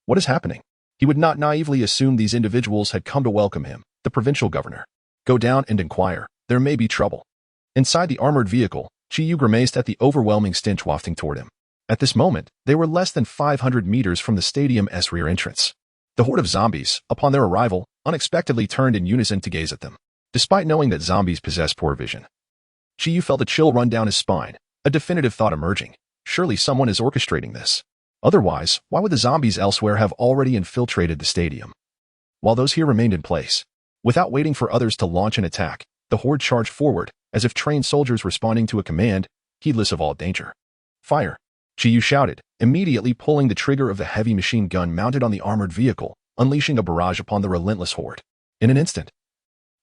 "What is happening?" He would not naively assume these individuals had come to welcome him, the provincial governor. Go down and inquire. There may be trouble. Inside the armored vehicle, Qiyu grimaced at the overwhelming stench wafting toward him. At this moment, they were less than 500 meters from the stadium's rear entrance. The horde of zombies, upon their arrival, unexpectedly turned in unison to gaze at them. Despite knowing that zombies possess poor vision, Qiyu felt a chill run down his spine, a definitive thought emerging. Surely someone is orchestrating this. Otherwise, why would the zombies elsewhere have already infiltrated the stadium? While those here remained in place, without waiting for others to launch an attack, the horde charged forward, as if trained soldiers responding to a command, heedless of all danger. Fire! Qiyu shouted, immediately pulling the trigger of the heavy machine gun mounted on the armored vehicle, unleashing a barrage upon the relentless horde. In an instant,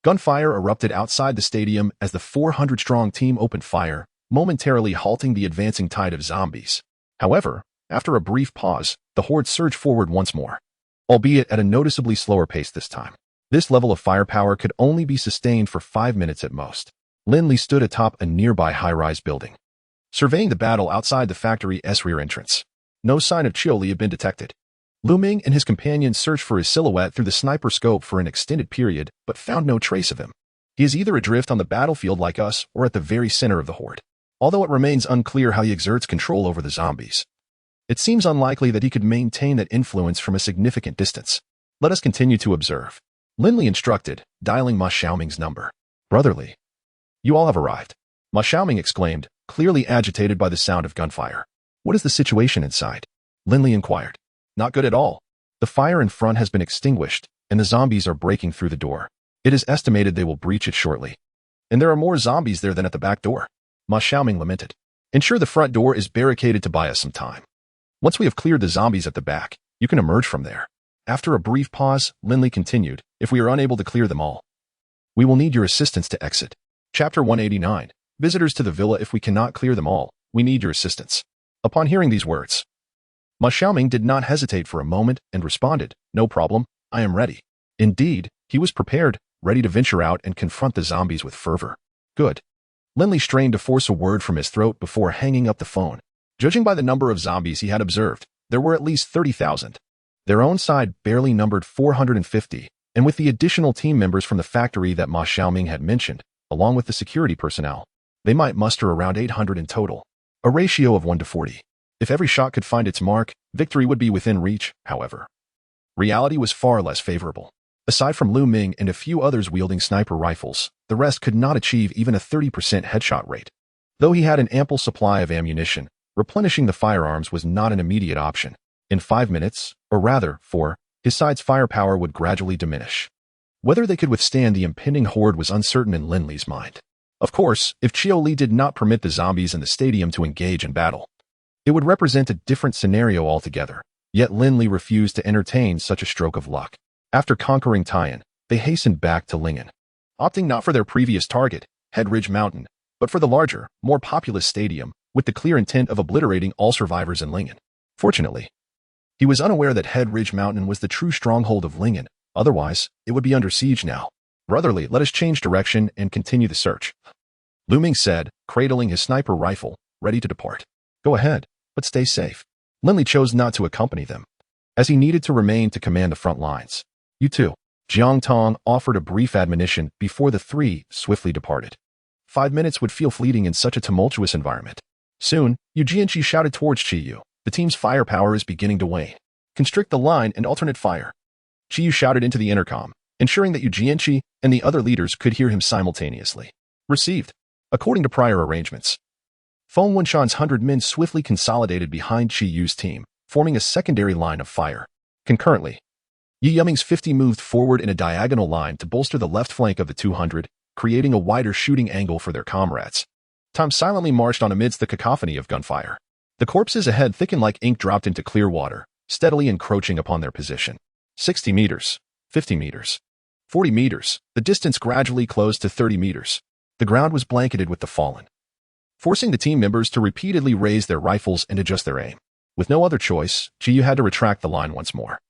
gunfire erupted outside the stadium as the 400-strong team opened fire, momentarily halting the advancing tide of zombies. However, after a brief pause, the horde surged forward once more, albeit at a noticeably slower pace this time. This level of firepower could only be sustained for 5 minutes at most. Lin Li stood atop a nearby high-rise building, surveying the battle outside the factory's rear entrance. No sign of Qiu Li had been detected. Lu Ming and his companions searched for his silhouette through the sniper scope for an extended period, but found no trace of him. He is either adrift on the battlefield like us or at the very center of the horde. Although it remains unclear how he exerts control over the zombies, it seems unlikely that he could maintain that influence from a significant distance. Let us continue to observe. Lin Li instructed, dialing Ma Xiaoming's number. Brotherly, you all have arrived. Ma Xiaoming exclaimed, clearly agitated by the sound of gunfire. What is the situation inside? Lin Li inquired. Not good at all. The fire in front has been extinguished, and the zombies are breaking through the door. It is estimated they will breach it shortly. And there are more zombies there than at the back door, Ma Xiaoming lamented. Ensure the front door is barricaded to buy us some time. Once we have cleared the zombies at the back, you can emerge from there. After a brief pause, Lin Li continued, if we are unable to clear them all, we will need your assistance to exit. Chapter 189. Visitors to the villa. If we cannot clear them all, we need your assistance. Upon hearing these words, Ma Xiaoming did not hesitate for a moment and responded, no problem, I am ready. Indeed, he was prepared, ready to venture out and confront the zombies with fervor. Good. Lin Li strained to force a word from his throat before hanging up the phone. Judging by the number of zombies he had observed, there were at least 30,000. Their own side barely numbered 450, and with the additional team members from the factory that Ma Xiaoming had mentioned, along with the security personnel, they might muster around 800 in total, a ratio of 1 to 40. If every shot could find its mark, victory would be within reach, however. Reality was far less favorable. Aside from Lu Ming and a few others wielding sniper rifles, the rest could not achieve even a 30% headshot rate. Though he had an ample supply of ammunition, replenishing the firearms was not an immediate option. In 5 minutes, or rather 4, his side's firepower would gradually diminish. Whether they could withstand the impending horde was uncertain in Lin Li's mind. Of course, if Qiu Li did not permit the zombies in the stadium to engage in battle, it would represent a different scenario altogether. Yet Lin Li refused to entertain such a stroke of luck. After conquering Tian, they hastened back to Lingen, opting not for their previous target, Head Ridge Mountain, but for the larger, more populous stadium, with the clear intent of obliterating all survivors in Lingen. Fortunately, he was unaware that Head Ridge Mountain was the true stronghold of Lingen, otherwise, it would be under siege now. Brotherly, let us change direction and continue the search, Lu Ming said, cradling his sniper rifle, ready to depart. Go ahead, but stay safe. Lin Li chose not to accompany them, as he needed to remain to command the front lines. You too. Jiang Tong offered a brief admonition before the three swiftly departed. 5 minutes would feel fleeting in such a tumultuous environment. Soon, Yu Jianqi shouted towards Qi Yu. The team's firepower is beginning to wane. Constrict the line and alternate fire. Qi Yu shouted into the intercom, ensuring that Yu Jianqi and the other leaders could hear him simultaneously. Received. According to prior arrangements, Feng Wunshan's 100 men swiftly consolidated behind Qi Yu's team, forming a secondary line of fire. Concurrently, Yi Yuming's 50 moved forward in a diagonal line to bolster the left flank of the 200, creating a wider shooting angle for their comrades. Tom silently marched on amidst the cacophony of gunfire. The corpses ahead thickened like ink dropped into clear water, steadily encroaching upon their position. 60 meters, 50 meters, 40 meters, the distance gradually closed to 30 meters. The ground was blanketed with the fallen, forcing the team members to repeatedly raise their rifles and adjust their aim. With no other choice, Qi Yu had to retract the line once more,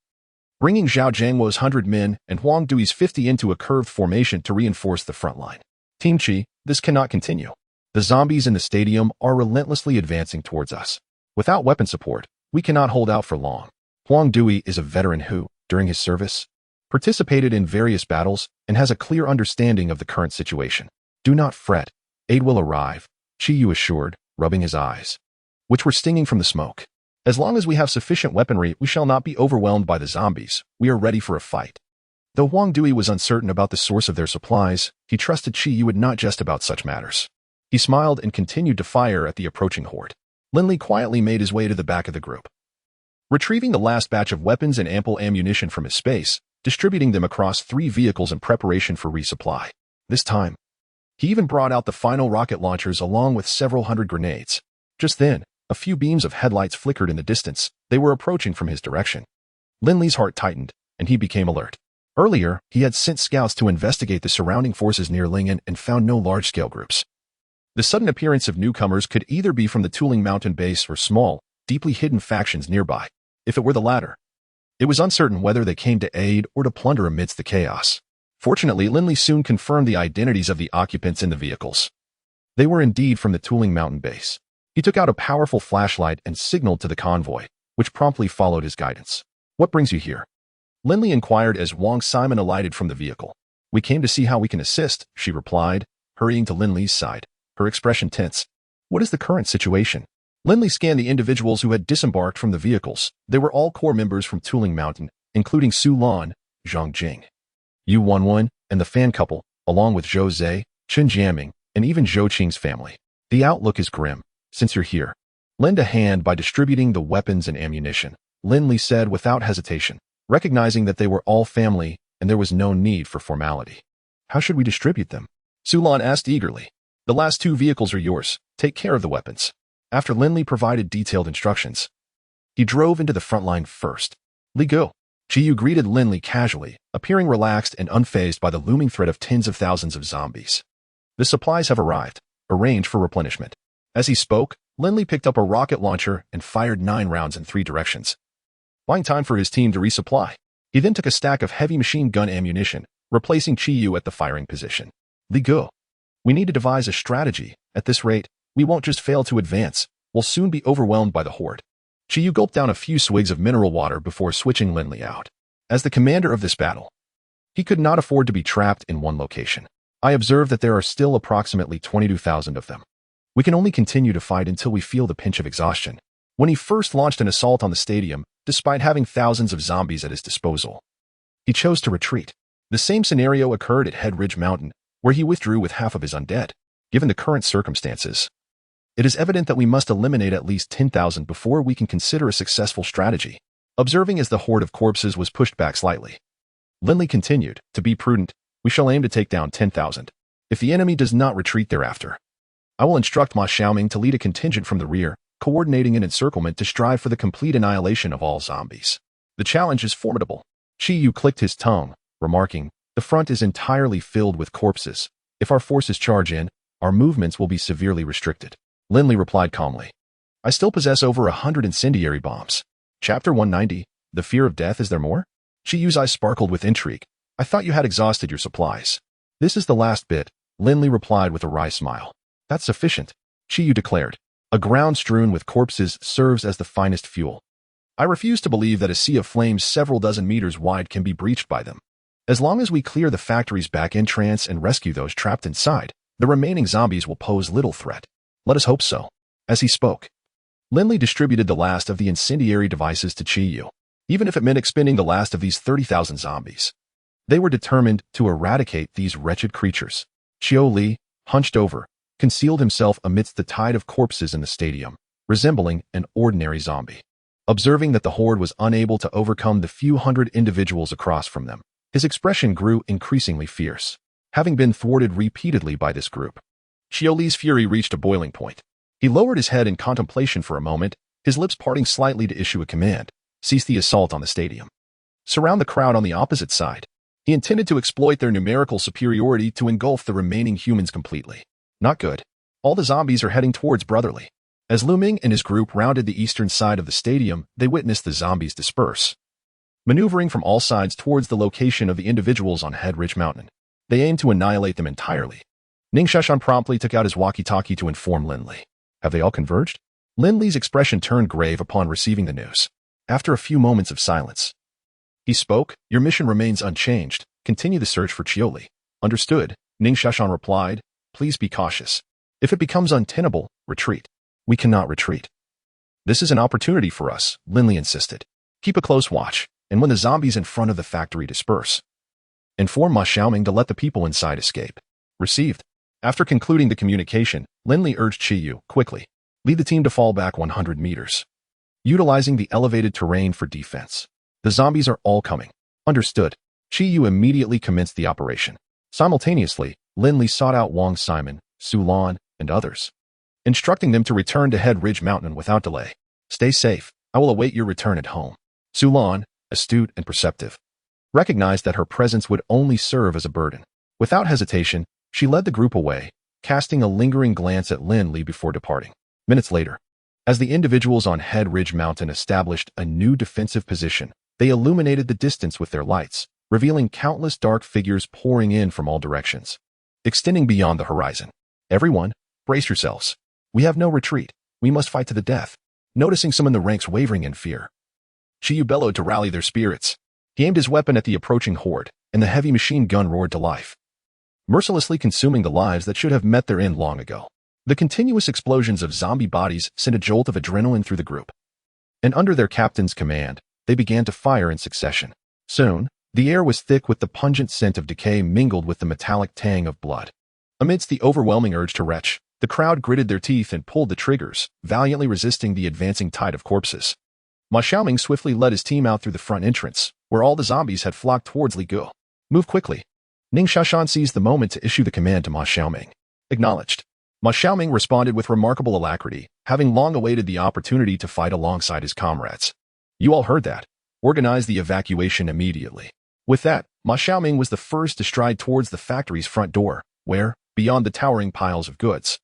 bringing Zhao Jiangwo's 100 men and Huang Dui's 50 into a curved formation to reinforce the front line. Team Qi, this cannot continue. The zombies in the stadium are relentlessly advancing towards us. Without weapon support, we cannot hold out for long. Huang Dui is a veteran who, during his service, participated in various battles and has a clear understanding of the current situation. Do not fret. Aid will arrive, Qi Yu assured, rubbing his eyes, which were stinging from the smoke. As long as we have sufficient weaponry, we shall not be overwhelmed by the zombies. We are ready for a fight. Though Huang Dui was uncertain about the source of their supplies, he trusted Qi Yu would not jest about such matters. He smiled and continued to fire at the approaching horde. Lin Li quietly made his way to the back of the group, retrieving the last batch of weapons and ample ammunition from his space, distributing them across 3 vehicles in preparation for resupply. This time, he even brought out the final rocket launchers along with several hundred grenades. Just then, a few beams of headlights flickered in the distance. They were approaching from his direction. Lin Li's heart tightened, and he became alert. Earlier, he had sent scouts to investigate the surrounding forces near Lingen and found no large-scale groups. The sudden appearance of newcomers could either be from the Tuling Mountain base or small, deeply hidden factions nearby. If it were the latter, it was uncertain whether they came to aid or to plunder amidst the chaos. Fortunately, Lin Li soon confirmed the identities of the occupants in the vehicles. They were indeed from the Tuling Mountain base. He took out a powerful flashlight and signaled to the convoy, which promptly followed his guidance. What brings you here? Lin Li inquired as Wang Simon alighted from the vehicle. We came to see how we can assist, she replied, hurrying to Lin Li's side, her expression tense. What is the current situation? Lin Li scanned the individuals who had disembarked from the vehicles. They were all core members from Tuling Mountain, including Su Lan, Zhang Jing, Yu Wanwen, and the fan couple, along with Zhou Zhe, Chen Jiaming, and even Zhou Qing's family. The outlook is grim. Since you're here, lend a hand by distributing the weapons and ammunition, Lin Li said without hesitation. recognizing that they were all family and there was no need for formality. How should we distribute them? Sulan asked eagerly. The last 2 vehicles are yours. Take care of the weapons. After Lin Li provided detailed instructions, he drove into the front line first. Li go. Qiyu greeted Lin Li casually, appearing relaxed and unfazed by the looming threat of tens of thousands of zombies. The supplies have arrived. Arrange for replenishment. As he spoke, Lin Li picked up a rocket launcher and fired 9 rounds in 3 directions, buying time for his team to resupply. He then took a stack of heavy machine gun ammunition, replacing Qiyu at the firing position. Li go. We need to devise a strategy. At this rate, we won't just fail to advance, we'll soon be overwhelmed by the horde. Qiyu gulped down a few swigs of mineral water before switching Lin Li out. As the commander of this battle, he could not afford to be trapped in one location. I observe that there are still approximately 22,000 of them. We can only continue to fight until we feel the pinch of exhaustion. When he first launched an assault on the stadium, despite having thousands of zombies at his disposal, he chose to retreat. The same scenario occurred at Head Ridge Mountain, where he withdrew with half of his undead. Given the current circumstances, it is evident that we must eliminate at least 10,000 before we can consider a successful strategy. Observing as the horde of corpses was pushed back slightly, Lin Li continued, to be prudent, we shall aim to take down 10,000. If the enemy does not retreat thereafter, I will instruct Ma Xiaoming to lead a contingent from the rear, coordinating an encirclement to strive for the complete annihilation of all zombies. The challenge is formidable. Qiyu clicked his tongue, remarking, the front is entirely filled with corpses. If our forces charge in, our movements will be severely restricted. Lin Li replied calmly. I still possess over 100 incendiary bombs. Chapter 190, The Fear of Death, is there more? Qiyu's eyes sparkled with intrigue. I thought you had exhausted your supplies. This is the last bit, Lin Li replied with a wry smile. That's sufficient, Qiyu declared. A ground strewn with corpses serves as the finest fuel. I refuse to believe that a sea of flames several dozen meters wide can be breached by them. As long as we clear the factory's back entrance and rescue those trapped inside, the remaining zombies will pose little threat. Let us hope so. As he spoke, Lin Li distributed the last of the incendiary devices to Qiyu, even if it meant expending the last of these 30,000 zombies. They were determined to eradicate these wretched creatures. Qiu Li, hunched over, concealed himself amidst the tide of corpses in the stadium, resembling an ordinary zombie. Observing that the horde was unable to overcome the few hundred individuals across from them, his expression grew increasingly fierce. Having been thwarted repeatedly by this group, Qiu Li's fury reached a boiling point. He lowered his head in contemplation for a moment, his lips parting slightly to issue a command, cease the assault on the stadium. Surround the crowd on the opposite side. He intended to exploit their numerical superiority to engulf the remaining humans completely. Not good. All the zombies are heading towards Brotherly. As Lu Ming and his group rounded the eastern side of the stadium, they witnessed the zombies disperse, maneuvering from all sides towards the location of the individuals on Head Ridge Mountain. They aimed to annihilate them entirely. Ning Sheshan promptly took out his walkie-talkie to inform Lin Li. Have they all converged? Lin Li's expression turned grave upon receiving the news. After a few moments of silence, he spoke, your mission remains unchanged. Continue the search for Qiu Li. Understood, Ning Sheshan replied. Please be cautious. If it becomes untenable, retreat. We cannot retreat. This is an opportunity for us, Lin Li insisted. Keep a close watch, and when the zombies in front of the factory disperse, inform Ma Xiaoming to let the people inside escape. Received. After concluding the communication, Lin Li urged Qiyu, quickly, lead the team to fall back 100 meters, utilizing the elevated terrain for defense. The zombies are all coming. Understood. Qiyu immediately commenced the operation. Simultaneously, Lin Li sought out Wang Simon, Su Lan, and others, instructing them to return to Head Ridge Mountain without delay. Stay safe. I will await your return at home. Su Lan, astute and perceptive, recognized that her presence would only serve as a burden. Without hesitation, she led the group away, casting a lingering glance at Lin Li before departing. Minutes later, as the individuals on Head Ridge Mountain established a new defensive position, they illuminated the distance with their lights, revealing countless dark figures pouring in from all directions, extending beyond the horizon. Everyone, brace yourselves. We have no retreat. We must fight to the death. Noticing some in the ranks wavering in fear, Qiyu bellowed to rally their spirits. He aimed his weapon at the approaching horde, and the heavy machine gun roared to life, mercilessly consuming the lives that should have met their end long ago. The continuous explosions of zombie bodies sent a jolt of adrenaline through the group, and under their captain's command, they began to fire in succession. Soon, the air was thick with the pungent scent of decay mingled with the metallic tang of blood. Amidst the overwhelming urge to retch, the crowd gritted their teeth and pulled the triggers, valiantly resisting the advancing tide of corpses. Ma Xiaoming swiftly led his team out through the front entrance, where all the zombies had flocked towards Li Gu. Move quickly. Ning Xiaoshan seized the moment to issue the command to Ma Xiaoming. Acknowledged. Ma Xiaoming responded with remarkable alacrity, having long awaited the opportunity to fight alongside his comrades. You all heard that. Organize the evacuation immediately. With that, Ma Xiaoming was the first to stride towards the factory's front door, where, beyond the towering piles of goods,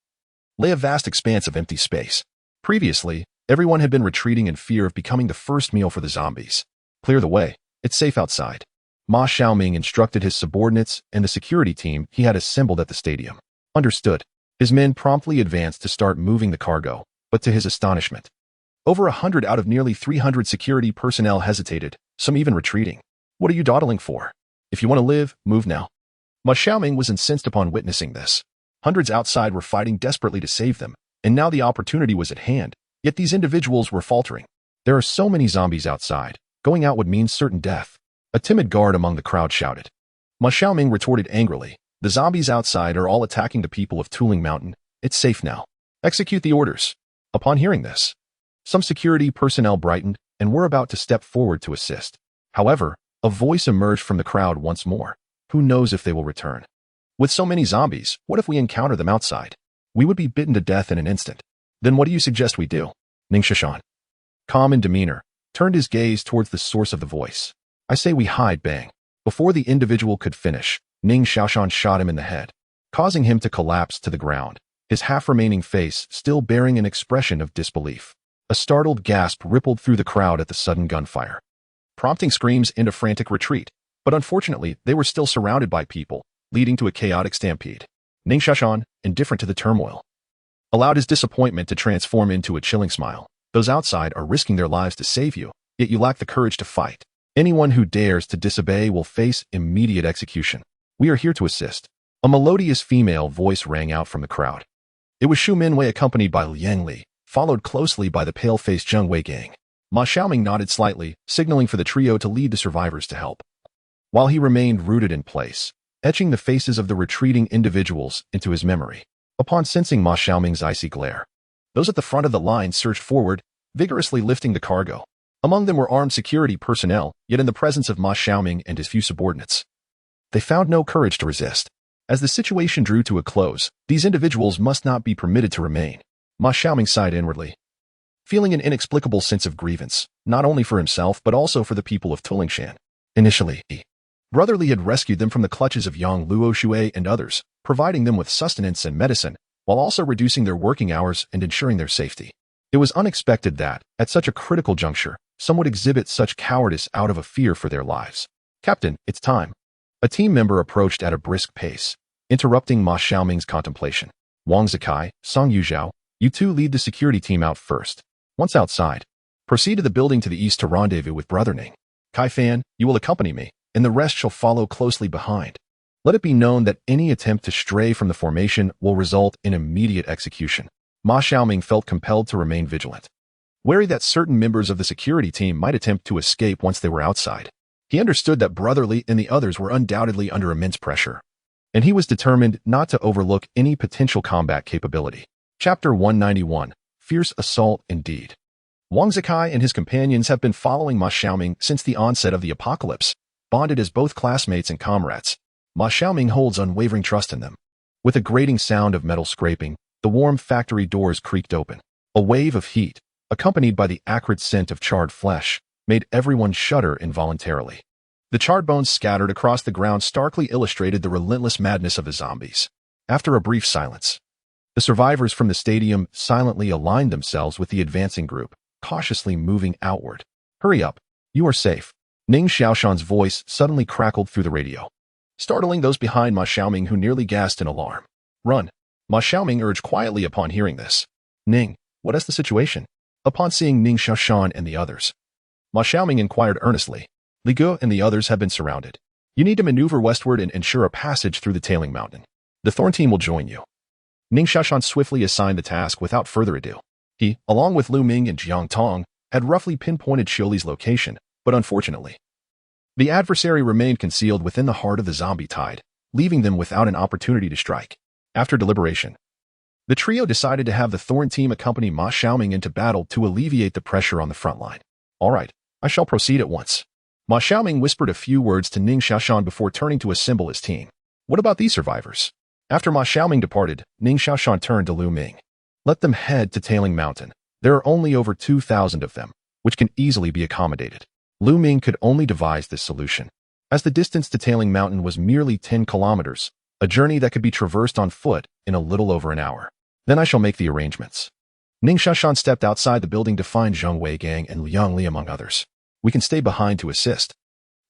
lay a vast expanse of empty space. Previously, everyone had been retreating in fear of becoming the first meal for the zombies. Clear the way. It's safe outside. Ma Xiaoming instructed his subordinates and the security team he had assembled at the stadium. Understood. His men promptly advanced to start moving the cargo, but to his astonishment, over 100 out of nearly 300 security personnel hesitated, some even retreating. What are you dawdling for? If you want to live, move now. Ma Xiaoming was incensed upon witnessing this. Hundreds outside were fighting desperately to save them, and now the opportunity was at hand, yet these individuals were faltering. There are so many zombies outside. Going out would mean certain death. A timid guard among the crowd shouted. Ma Xiaoming retorted angrily. The zombies outside are all attacking the people of Tuling Mountain. It's safe now. Execute the orders. Upon hearing this, some security personnel brightened and were about to step forward to assist. However, a voice emerged from the crowd once more. Who knows if they will return? With so many zombies, what if we encounter them outside? We would be bitten to death in an instant. Then what do you suggest we do? Ning Xiaoshan, calm in demeanor, turned his gaze towards the source of the voice. I say we hide, bang. Before the individual could finish, Ning Xiaoshan shot him in the head, causing him to collapse to the ground, his half-remaining face still bearing an expression of disbelief. A startled gasp rippled through the crowd at the sudden gunfire, prompting screams and a frantic retreat. But unfortunately, they were still surrounded by people, leading to a chaotic stampede. Ning Xiaoshan, indifferent to the turmoil, allowed his disappointment to transform into a chilling smile. Those outside are risking their lives to save you, yet you lack the courage to fight. Anyone who dares to disobey will face immediate execution. We are here to assist. A melodious female voice rang out from the crowd. It was Xu Minwei accompanied by Lin Li, followed closely by the pale-faced Zheng Wei gang. Ma Xiaoming nodded slightly, signaling for the trio to lead the survivors to help, while he remained rooted in place, etching the faces of the retreating individuals into his memory. Upon sensing Ma Xiaoming's icy glare, those at the front of the line surged forward, vigorously lifting the cargo. Among them were armed security personnel, yet in the presence of Ma Xiaoming and his few subordinates, they found no courage to resist. As the situation drew to a close, these individuals must not be permitted to remain. Ma Xiaoming sighed inwardly, feeling an inexplicable sense of grievance, not only for himself but also for the people of Tulingshan. Initially, Brother Li had rescued them from the clutches of Yang Luo Shui and others, providing them with sustenance and medicine, while also reducing their working hours and ensuring their safety. It was unexpected that, at such a critical juncture, some would exhibit such cowardice out of a fear for their lives. Captain, it's time. A team member approached at a brisk pace, interrupting Ma Xiaoming's contemplation. Wang Zikai, Song Yuzhao, you two lead the security team out first. Once outside, proceed to the building to the east to rendezvous with Brother Ning. Kai Fan, you will accompany me, and the rest shall follow closely behind. Let it be known that any attempt to stray from the formation will result in immediate execution. Ma Xiaoming felt compelled to remain vigilant, wary that certain members of the security team might attempt to escape once they were outside. He understood that Brother Li and the others were undoubtedly under immense pressure, and he was determined not to overlook any potential combat capability. Chapter 191, Fierce Assault Indeed. Wang Zikai and his companions have been following Ma Xiaoming since the onset of the apocalypse, bonded as both classmates and comrades. Ma Xiaoming holds unwavering trust in them. With a grating sound of metal scraping, the warm factory doors creaked open. A wave of heat, accompanied by the acrid scent of charred flesh, made everyone shudder involuntarily. The charred bones scattered across the ground starkly illustrated the relentless madness of the zombies. After a brief silence, the survivors from the stadium silently aligned themselves with the advancing group, cautiously moving outward. Hurry up. You are safe. Ning Xiaoshan's voice suddenly crackled through the radio, startling those behind Ma Xiaoming who nearly gasped in alarm. Run. Ma Xiaoming urged quietly upon hearing this. Ning, what is the situation? Upon seeing Ning Xiaoshan and the others, Ma Xiaoming inquired earnestly. Li Gu and the others have been surrounded. You need to maneuver westward and ensure a passage through the Tailing Mountain. The Thorn team will join you. Ning Xiaoshan swiftly assigned the task without further ado. He, along with Lu Ming and Jiang Tong, had roughly pinpointed Xiuli's location, but unfortunately, the adversary remained concealed within the heart of the zombie tide, leaving them without an opportunity to strike. After deliberation, the trio decided to have the Thorn team accompany Ma Xiaoming into battle to alleviate the pressure on the front line. All right, I shall proceed at once. Ma Xiaoming whispered a few words to Ning Xiaoshan before turning to assemble his team. What about these survivors? After Ma Xiaoming departed, Ning Xiaoshan turned to Lu Ming. Let them head to Tailing Mountain. There are only over 2,000 of them, which can easily be accommodated. Lu Ming could only devise this solution, as the distance to Tailing Mountain was merely 10 kilometers, a journey that could be traversed on foot in a little over an hour. Then I shall make the arrangements. Ning Xiaoshan stepped outside the building to find Zheng Weigang and Liang Li among others. We can stay behind to assist.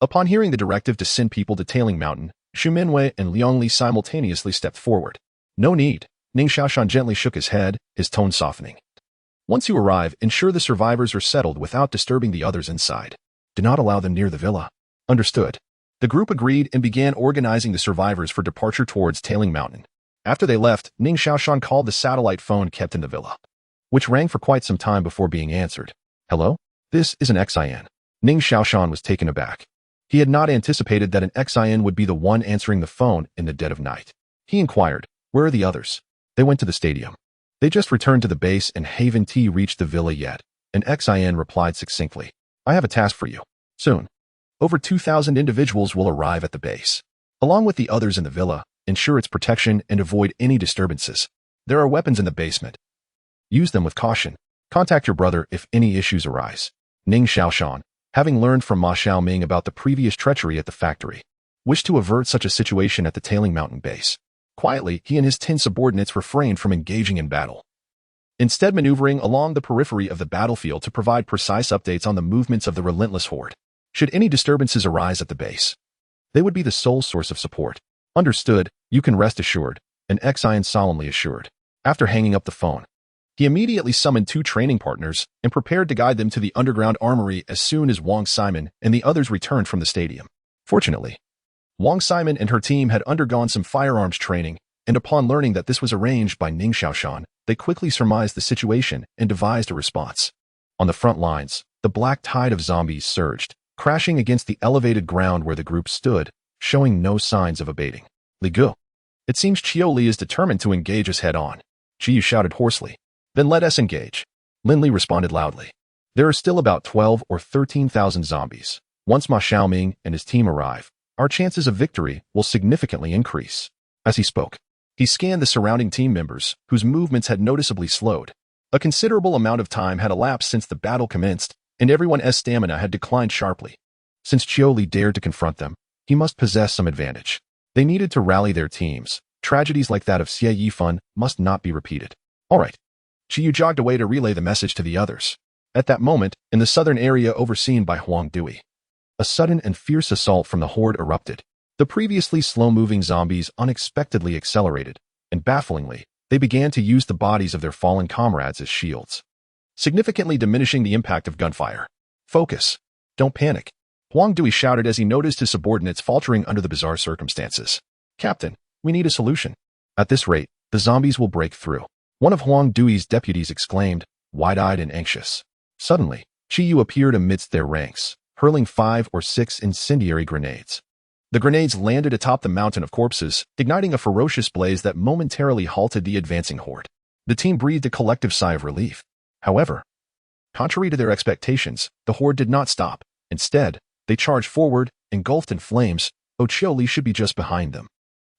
Upon hearing the directive to send people to Tailing Mountain, Xu Minwei and Liang Li simultaneously stepped forward. No need. Ning Xiaoshan gently shook his head, his tone softening. Once you arrive, ensure the survivors are settled without disturbing the others inside. Do not allow them near the villa. Understood. The group agreed and began organizing the survivors for departure towards Tailing Mountain. After they left, Ning Xiaoshan called the satellite phone kept in the villa, which rang for quite some time before being answered. Hello? This is an XIN. Ning Xiaoshan was taken aback. He had not anticipated that an XIN would be the one answering the phone in the dead of night. He inquired, where are the others? They went to the stadium. They just returned to the base and haven't reached the villa yet. An XIN replied succinctly. I have a task for you. Soon. Over 2,000 individuals will arrive at the base. Along with the others in the villa, ensure its protection and avoid any disturbances. There are weapons in the basement. Use them with caution. Contact your brother if any issues arise. Ning Xiaoshan, having learned from Ma Xiaoming about the previous treachery at the factory, wished to avert such a situation at the Tailing Mountain base. Quietly, he and his 10 subordinates refrained from engaging in battle, instead maneuvering along the periphery of the battlefield to provide precise updates on the movements of the relentless horde. Should any disturbances arise at the base, they would be the sole source of support. Understood, you can rest assured, an XIN solemnly assured. After hanging up the phone, he immediately summoned 2 training partners and prepared to guide them to the underground armory as soon as Wang Simon and the others returned from the stadium. Fortunately, Wang Simon and her team had undergone some firearms training, and upon learning that this was arranged by Ning Xiaoshan, they quickly surmised the situation and devised a response. On the front lines, the black tide of zombies surged, crashing against the elevated ground where the group stood, showing no signs of abating. Li Gu. It seems Qiu Li is determined to engage us head-on. Qiu shouted hoarsely. Then let us engage. Lin Li responded loudly. There are still about 12 or 13,000 zombies. Once Ma Xiaoming and his team arrive, our chances of victory will significantly increase. As he spoke, he scanned the surrounding team members, whose movements had noticeably slowed. A considerable amount of time had elapsed since the battle commenced, and everyone's stamina had declined sharply. Since Qiu Li dared to confront them, he must possess some advantage. They needed to rally their teams. Tragedies like that of Xie Yifan must not be repeated. All right. Qiu jogged away to relay the message to the others. At that moment, in the southern area overseen by Huang Dui, a sudden and fierce assault from the horde erupted. The previously slow-moving zombies unexpectedly accelerated, and bafflingly, they began to use the bodies of their fallen comrades as shields, significantly diminishing the impact of gunfire. Focus. Don't panic. Huang Dui shouted as he noticed his subordinates faltering under the bizarre circumstances. Captain, we need a solution. At this rate, the zombies will break through. One of Huang Dui's deputies exclaimed, wide-eyed and anxious. Suddenly, Qiu appeared amidst their ranks, hurling 5 or 6 incendiary grenades. The grenades landed atop the mountain of corpses, igniting a ferocious blaze that momentarily halted the advancing horde. The team breathed a collective sigh of relief. However, contrary to their expectations, the horde did not stop. Instead, they charged forward, engulfed in flames. Qiu Li should be just behind them.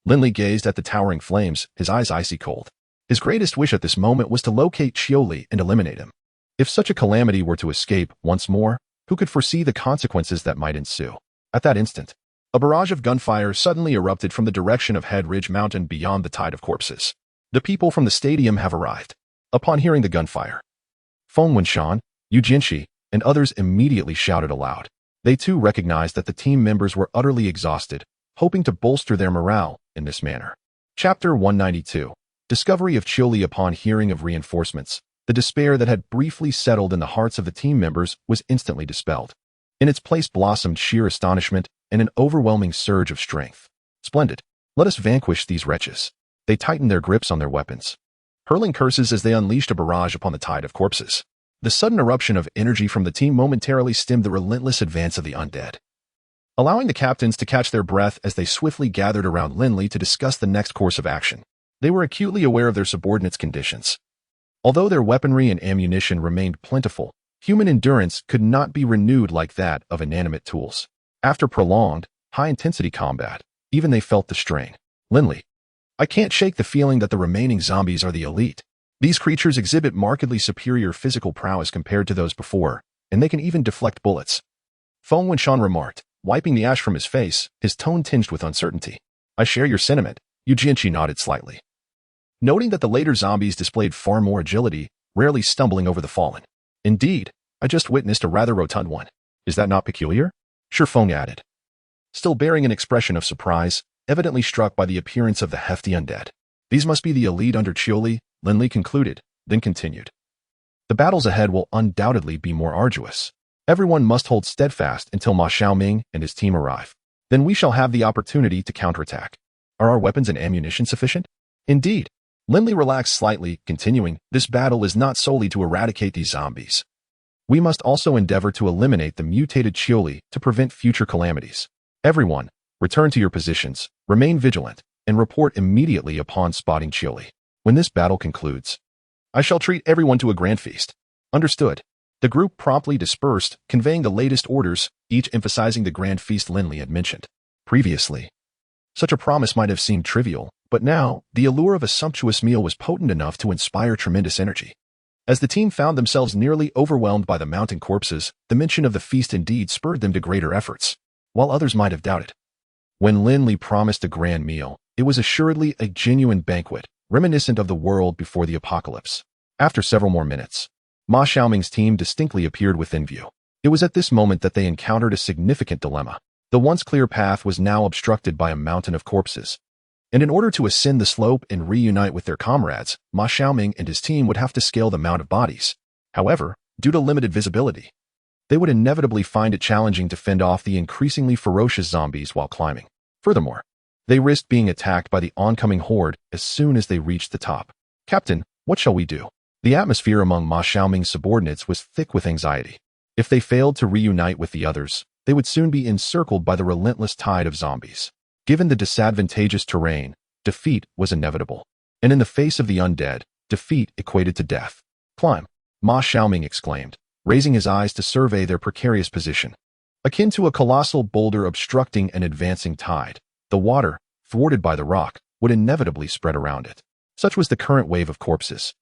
Lin Li gazed at the towering flames, his eyes icy cold. His greatest wish at this moment was to locate Qiu Li and eliminate him. If such a calamity were to escape once more, who could foresee the consequences that might ensue? At that instant, a barrage of gunfire suddenly erupted from the direction of Head Ridge Mountain beyond the tide of corpses. The people from the stadium have arrived. Upon hearing the gunfire, Feng Wenshan, Yu Jinshi, and others immediately shouted aloud. They too recognized that the team members were utterly exhausted, hoping to bolster their morale in this manner. Chapter 192. Discovery of Qiu Li. Upon hearing of reinforcements, the despair that had briefly settled in the hearts of the team members was instantly dispelled. In its place blossomed sheer astonishment and an overwhelming surge of strength. Splendid. Let us vanquish these wretches. They tightened their grips on their weapons, hurling curses as they unleashed a barrage upon the tide of corpses. The sudden eruption of energy from the team momentarily stemmed the relentless advance of the undead, allowing the captains to catch their breath as they swiftly gathered around Lin Li to discuss the next course of action. They were acutely aware of their subordinates' conditions. Although their weaponry and ammunition remained plentiful, human endurance could not be renewed like that of inanimate tools. After prolonged, high-intensity combat, even they felt the strain. Lin Li. I can't shake the feeling that the remaining zombies are the elite. These creatures exhibit markedly superior physical prowess compared to those before, and they can even deflect bullets. Feng Wenshan remarked, wiping the ash from his face, his tone tinged with uncertainty. I share your sentiment. Yu Jianqi nodded slightly, noting that the later zombies displayed far more agility, rarely stumbling over the fallen. Indeed, I just witnessed a rather rotund one. Is that not peculiar? Shi Feng added, still bearing an expression of surprise, evidently struck by the appearance of the hefty undead. These must be the elite under Qiuli, Lin Li concluded, then continued. The battles ahead will undoubtedly be more arduous. Everyone must hold steadfast until Ma Xiaoming and his team arrive. Then we shall have the opportunity to counterattack. Are our weapons and ammunition sufficient? Indeed. Lin Li relaxed slightly, continuing, this battle is not solely to eradicate these zombies. We must also endeavor to eliminate the mutated Qiuli to prevent future calamities. Everyone, return to your positions, remain vigilant, and report immediately upon spotting Qiuli. When this battle concludes, I shall treat everyone to a grand feast. Understood. The group promptly dispersed, conveying the latest orders, each emphasizing the grand feast Lin Li had mentioned previously. Such a promise might have seemed trivial, but now, the allure of a sumptuous meal was potent enough to inspire tremendous energy. As the team found themselves nearly overwhelmed by the mounting corpses, the mention of the feast indeed spurred them to greater efforts, while others might have doubted. When Lin Li promised a grand meal, it was assuredly a genuine banquet, reminiscent of the world before the apocalypse. After several more minutes, Ma Xiaoming's team distinctly appeared within view. It was at this moment that they encountered a significant dilemma. The once clear path was now obstructed by a mountain of corpses. And in order to ascend the slope and reunite with their comrades, Ma Xiaoming and his team would have to scale the mount of bodies. However, due to limited visibility, they would inevitably find it challenging to fend off the increasingly ferocious zombies while climbing. Furthermore, they risked being attacked by the oncoming horde as soon as they reached the top. Captain, what shall we do? The atmosphere among Ma Xiaoming's subordinates was thick with anxiety. If they failed to reunite with the others, they would soon be encircled by the relentless tide of zombies. Given the disadvantageous terrain, defeat was inevitable. And in the face of the undead, defeat equated to death. Climb, Ma Xiaoming exclaimed, raising his eyes to survey their precarious position. Akin to a colossal boulder obstructing an advancing tide, the water, thwarted by the rock, would inevitably spread around it. Such was the current wave of corpses,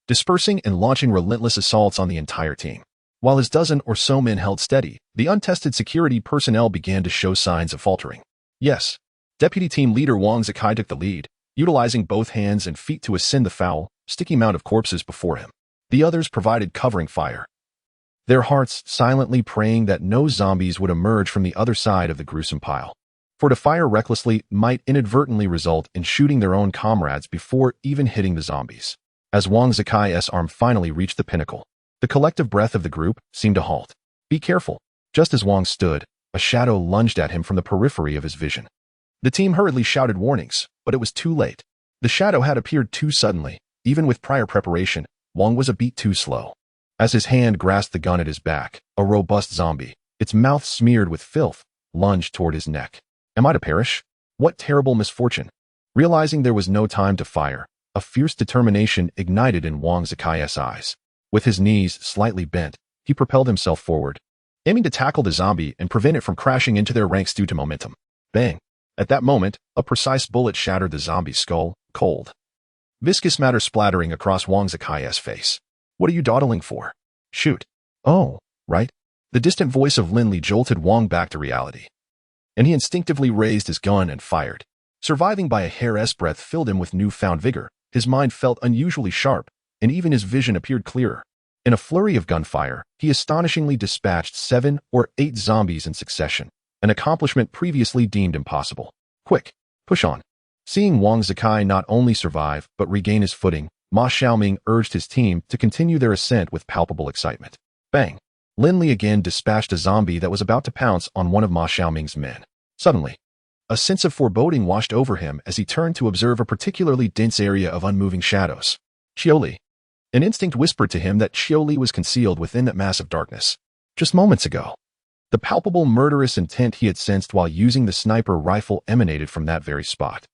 dispersing and launching relentless assaults on the entire team. While his dozen or so men held steady, the untested security personnel began to show signs of faltering. Yes, Deputy Team Leader Wang Zikai took the lead, utilizing both hands and feet to ascend the foul, sticky mount of corpses before him. The others provided covering fire, their hearts silently praying that no zombies would emerge from the other side of the gruesome pile. For to fire recklessly might inadvertently result in shooting their own comrades before even hitting the zombies. As Wang Zikai's arm finally reached the pinnacle, the collective breath of the group seemed to halt. Be careful. Just as Wang stood, a shadow lunged at him from the periphery of his vision. The team hurriedly shouted warnings, but it was too late. The shadow had appeared too suddenly. Even with prior preparation, Wang was a beat too slow. As his hand grasped the gun at his back, a robust zombie, its mouth smeared with filth, lunged toward his neck. Am I to perish? What terrible misfortune! Realizing there was no time to fire, a fierce determination ignited in Wang Zikai's eyes. With his knees slightly bent, he propelled himself forward, aiming to tackle the zombie and prevent it from crashing into their ranks due to momentum. Bang! At that moment, a precise bullet shattered the zombie's skull, cold, viscous matter splattering across Wang Zikai's face. What are you dawdling for? Shoot. Oh, right. The distant voice of Lin Li jolted Wang back to reality, and he instinctively raised his gun and fired. Surviving by a hair's breadth filled him with newfound vigor. His mind felt unusually sharp, and even his vision appeared clearer. In a flurry of gunfire, he astonishingly dispatched 7 or 8 zombies in succession, an accomplishment previously deemed impossible. Quick, push on. Seeing Wang Zikai not only survive but regain his footing, Ma Xiaoming urged his team to continue their ascent with palpable excitement. Bang! Lin Li again dispatched a zombie that was about to pounce on one of Ma Xiaoming's men. Suddenly, a sense of foreboding washed over him as he turned to observe a particularly dense area of unmoving shadows. Qiuli. An instinct whispered to him that Qiuli was concealed within that mass of darkness. Just moments ago, the palpable murderous intent he had sensed while using the sniper rifle emanated from that very spot.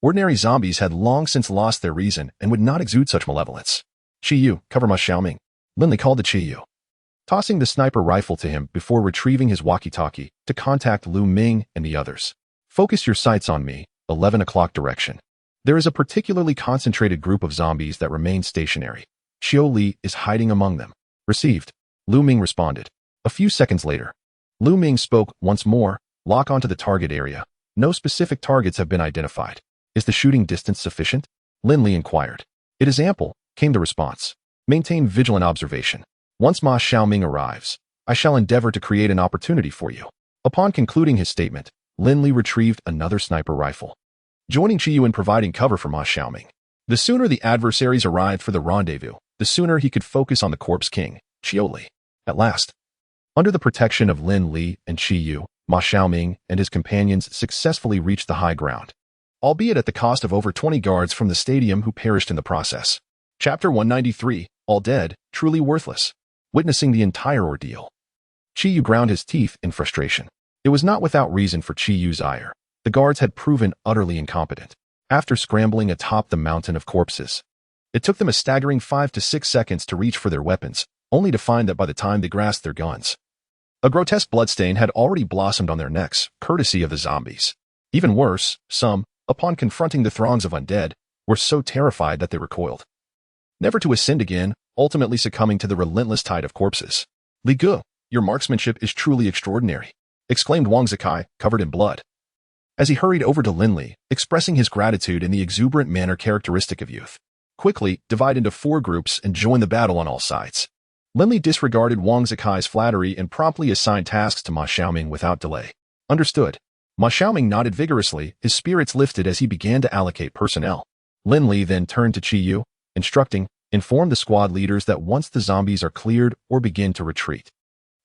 Ordinary zombies had long since lost their reason and would not exude such malevolence. Qiyu, cover Ma Xiaoming. Lin Li called to Qiyu. tossing the sniper rifle to him before retrieving his walkie-talkie to contact Lu Ming and the others. Focus your sights on me, 11 o'clock direction. There is a particularly concentrated group of zombies that remain stationary. Qiu Li is hiding among them. Received. Lu Ming responded. A few seconds later, Lu Ming spoke once more. Lock onto the target area. No specific targets have been identified. Is the shooting distance sufficient? Lin Li inquired. It is ample, came the response. Maintain vigilant observation. Once Ma Xiaoming arrives, I shall endeavor to create an opportunity for you. Upon concluding his statement, Lin Li retrieved another sniper rifle, joining Qiyu in providing cover for Ma Xiaoming. The sooner the adversaries arrived for the rendezvous, the sooner he could focus on the corpse king, Qiu Li. At last, under the protection of Lin Li and Qiyu, Ma Xiaoming and his companions successfully reached the high ground, albeit at the cost of over 20 guards from the stadium who perished in the process. Chapter 193, All Dead, Truly Worthless. Witnessing the entire ordeal, Qiyu ground his teeth in frustration. It was not without reason for Qiyu's ire. The guards had proven utterly incompetent. After scrambling atop the mountain of corpses, it took them a staggering 5 to 6 seconds to reach for their weapons, only to find that by the time they grasped their guns, a grotesque bloodstain had already blossomed on their necks, courtesy of the zombies. Even worse, some, upon confronting the throngs of undead, were so terrified that they recoiled, never to ascend again, ultimately succumbing to the relentless tide of corpses. Li Gu, your marksmanship is truly extraordinary, exclaimed Wang Zikai, covered in blood, as he hurried over to Lin Li, expressing his gratitude in the exuberant manner characteristic of youth. Quickly, divide into 4 groups and join the battle on all sides. Lin Li disregarded Wang Zikai's flattery and promptly assigned tasks to Ma Xiaoming without delay. Understood. Ma Xiaoming nodded vigorously, his spirits lifted as he began to allocate personnel. Lin Li then turned to Qiyu, instructing, inform the squad leaders that once the zombies are cleared or begin to retreat,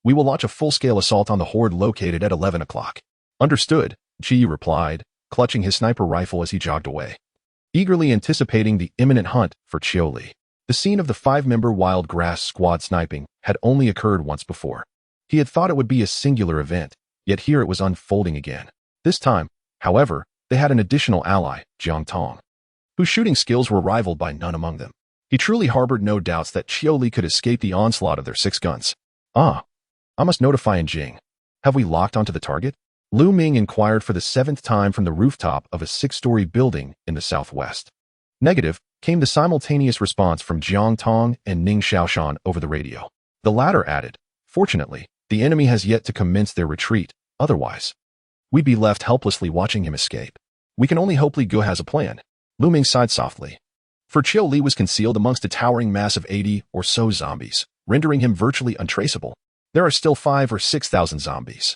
we will launch a full-scale assault on the horde located at 11 o'clock. Understood, Qiyu replied, clutching his sniper rifle as he jogged away, eagerly anticipating the imminent hunt for Qiu Li. The scene of the 5-member wild grass squad sniping had only occurred once before. He had thought it would be a singular event, yet here it was unfolding again. This time, however, they had an additional ally, Jiang Tong, whose shooting skills were rivaled by none among them. He truly harbored no doubts that Qiu Li could escape the onslaught of their 6 guns. I must notify Jing. Have we locked onto the target? Lu Ming inquired for the 7th time from the rooftop of a 6-story building in the southwest. Negative, came the simultaneous response from Jiang Tong and Ning Xiaoshan over the radio. The latter added, fortunately, the enemy has yet to commence their retreat, otherwise, we'd be left helplessly watching him escape. We can only hope Li Gu has a plan. Lu Ming sighed softly. For Qiu Li was concealed amongst a towering mass of 80 or so zombies, rendering him virtually untraceable. There are still 5,000 or 6,000 zombies.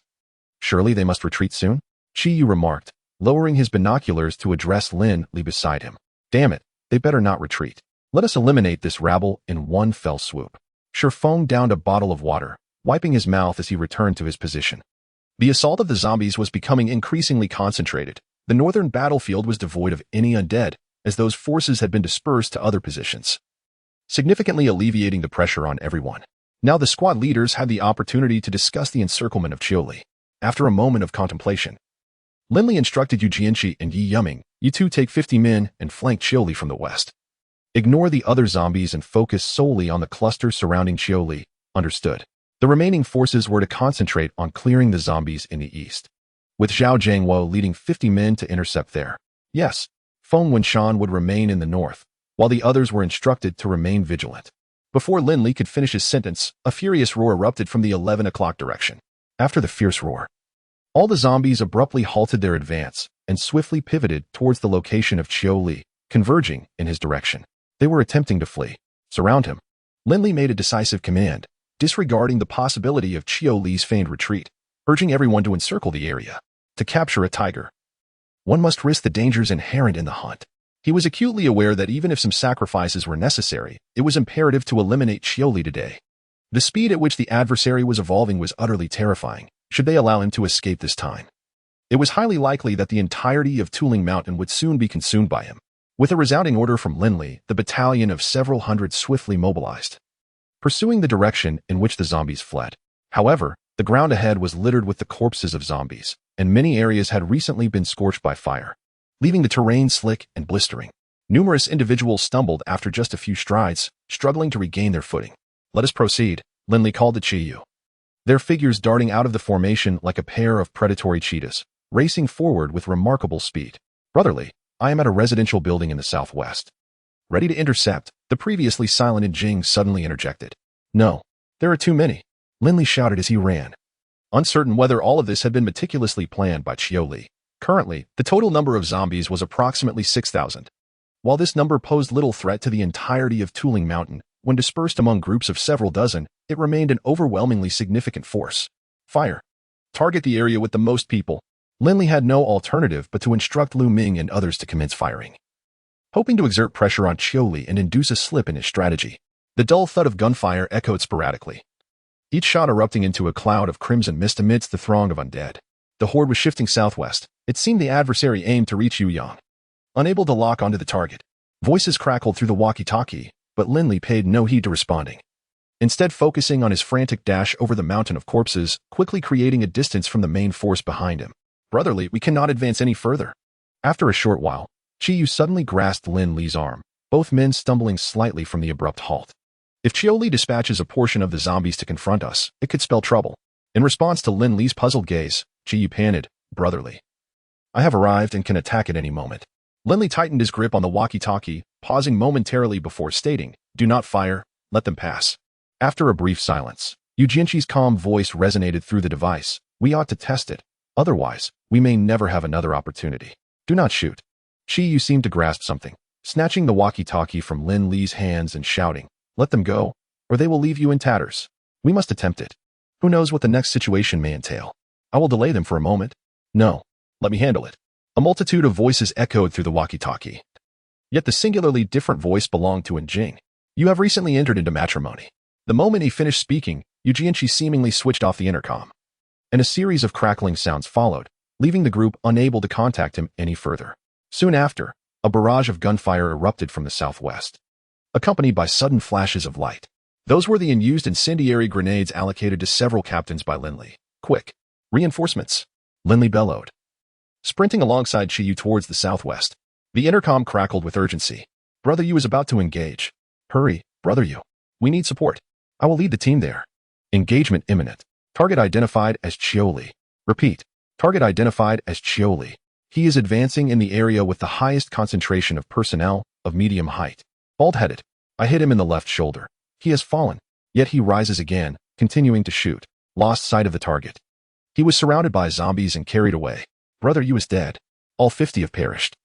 Surely they must retreat soon? Qiyu remarked, lowering his binoculars to address Lin Li beside him. Damn it, they better not retreat. Let us eliminate this rabble in one fell swoop. Shifeng downed a bottle of water, wiping his mouth as he returned to his position. The assault of the zombies was becoming increasingly concentrated. The northern battlefield was devoid of any undead, as those forces had been dispersed to other positions, significantly alleviating the pressure on everyone. Now the squad leaders had the opportunity to discuss the encirclement of Qiu Li. After a moment of contemplation, Lin Li instructed Yu Jianqi and Yi Yuming, you two take 50 men and flank Qiu Li from the west. Ignore the other zombies and focus solely on the cluster surrounding Qiu Li. Understood. The remaining forces were to concentrate on clearing the zombies in the east, with Zhao Jiangwo leading 50 men to intercept there. Yes, Feng Wenshan would remain in the north, while the others were instructed to remain vigilant. Before Lin Li could finish his sentence, a furious roar erupted from the 11 o'clock direction. After the fierce roar, all the zombies abruptly halted their advance and swiftly pivoted towards the location of Qiu Li, converging in his direction. They were attempting to flee. Surround him. Lin Li made a decisive command, disregarding the possibility of Qiu Li's feigned retreat, urging everyone to encircle the area. To capture a tiger, one must risk the dangers inherent in the hunt. He was acutely aware that even if some sacrifices were necessary, it was imperative to eliminate Qiu Li today. The speed at which the adversary was evolving was utterly terrifying, should they allow him to escape this time. It was highly likely that the entirety of Tuling Mountain would soon be consumed by him. With a resounding order from Lin Li, the battalion of several hundred swiftly mobilized, pursuing the direction in which the zombies fled. However, the ground ahead was littered with the corpses of zombies, and many areas had recently been scorched by fire, leaving the terrain slick and blistering. Numerous individuals stumbled after just a few strides, struggling to regain their footing. Let us proceed, Lin Li called to Chiyu. Their figures darting out of the formation like a pair of predatory cheetahs, racing forward with remarkable speed. Brotherly, I am at a residential building in the southwest. Ready to intercept, the previously silent Jing suddenly interjected. No, there are too many, Lin Li shouted as he ran. Uncertain whether all of this had been meticulously planned by Li. Currently, the total number of zombies was approximately 6,000. While this number posed little threat to the entirety of Tooling Mountain, when dispersed among groups of several dozen, it remained an overwhelmingly significant force. Fire. Target the area with the most people. Lin Li had no alternative but to instruct Lu Ming and others to commence firing. Hoping to exert pressure on Li and induce a slip in his strategy, the dull thud of gunfire echoed sporadically, each shot erupting into a cloud of crimson mist amidst the throng of undead. The horde was shifting southwest. It seemed the adversary aimed to reach Yu Yang. Unable to lock onto the target, voices crackled through the walkie-talkie, but Lin Li paid no heed to responding. Instead, focusing on his frantic dash over the mountain of corpses, quickly creating a distance from the main force behind him. Brotherly, we cannot advance any further. After a short while, Chiyu suddenly grasped Lin Li's arm, both men stumbling slightly from the abrupt halt. If Li dispatches a portion of the zombies to confront us, it could spell trouble. In response to Lin Li's puzzled gaze, Chiyu panted, Brotherly, I have arrived and can attack at any moment. Lin Li tightened his grip on the walkie-talkie, pausing momentarily before stating, Do not fire, let them pass. After a brief silence, Yu Jianqi's calm voice resonated through the device. We ought to test it. Otherwise, we may never have another opportunity. Do not shoot. Chiyu seemed to grasp something, snatching the walkie-talkie from Lin Li's hands and shouting, Let them go, or they will leave you in tatters. We must attempt it. Who knows what the next situation may entail? I will delay them for a moment. No, let me handle it. A multitude of voices echoed through the walkie-talkie. Yet the singularly different voice belonged to Jing. You have recently entered into matrimony. The moment he finished speaking, Yu Jianqi seemingly switched off the intercom, and a series of crackling sounds followed, leaving the group unable to contact him any further. Soon after, a barrage of gunfire erupted from the southwest, accompanied by sudden flashes of light. Those were the unused incendiary grenades allocated to several captains by Lin Li. Quick! Reinforcements! Lin Li bellowed, sprinting alongside Chiyu towards the southwest. The intercom crackled with urgency. Brother Yu is about to engage. Hurry, Brother Yu. We need support. I will lead the team there. Engagement imminent. Target identified as Li. Repeat. Target identified as Li. He is advancing in the area with the highest concentration of personnel, of medium height. Bald-headed. I hit him in the left shoulder. He has fallen. Yet he rises again, continuing to shoot. Lost sight of the target. He was surrounded by zombies and carried away. Brother Yu is dead. All 50 have perished.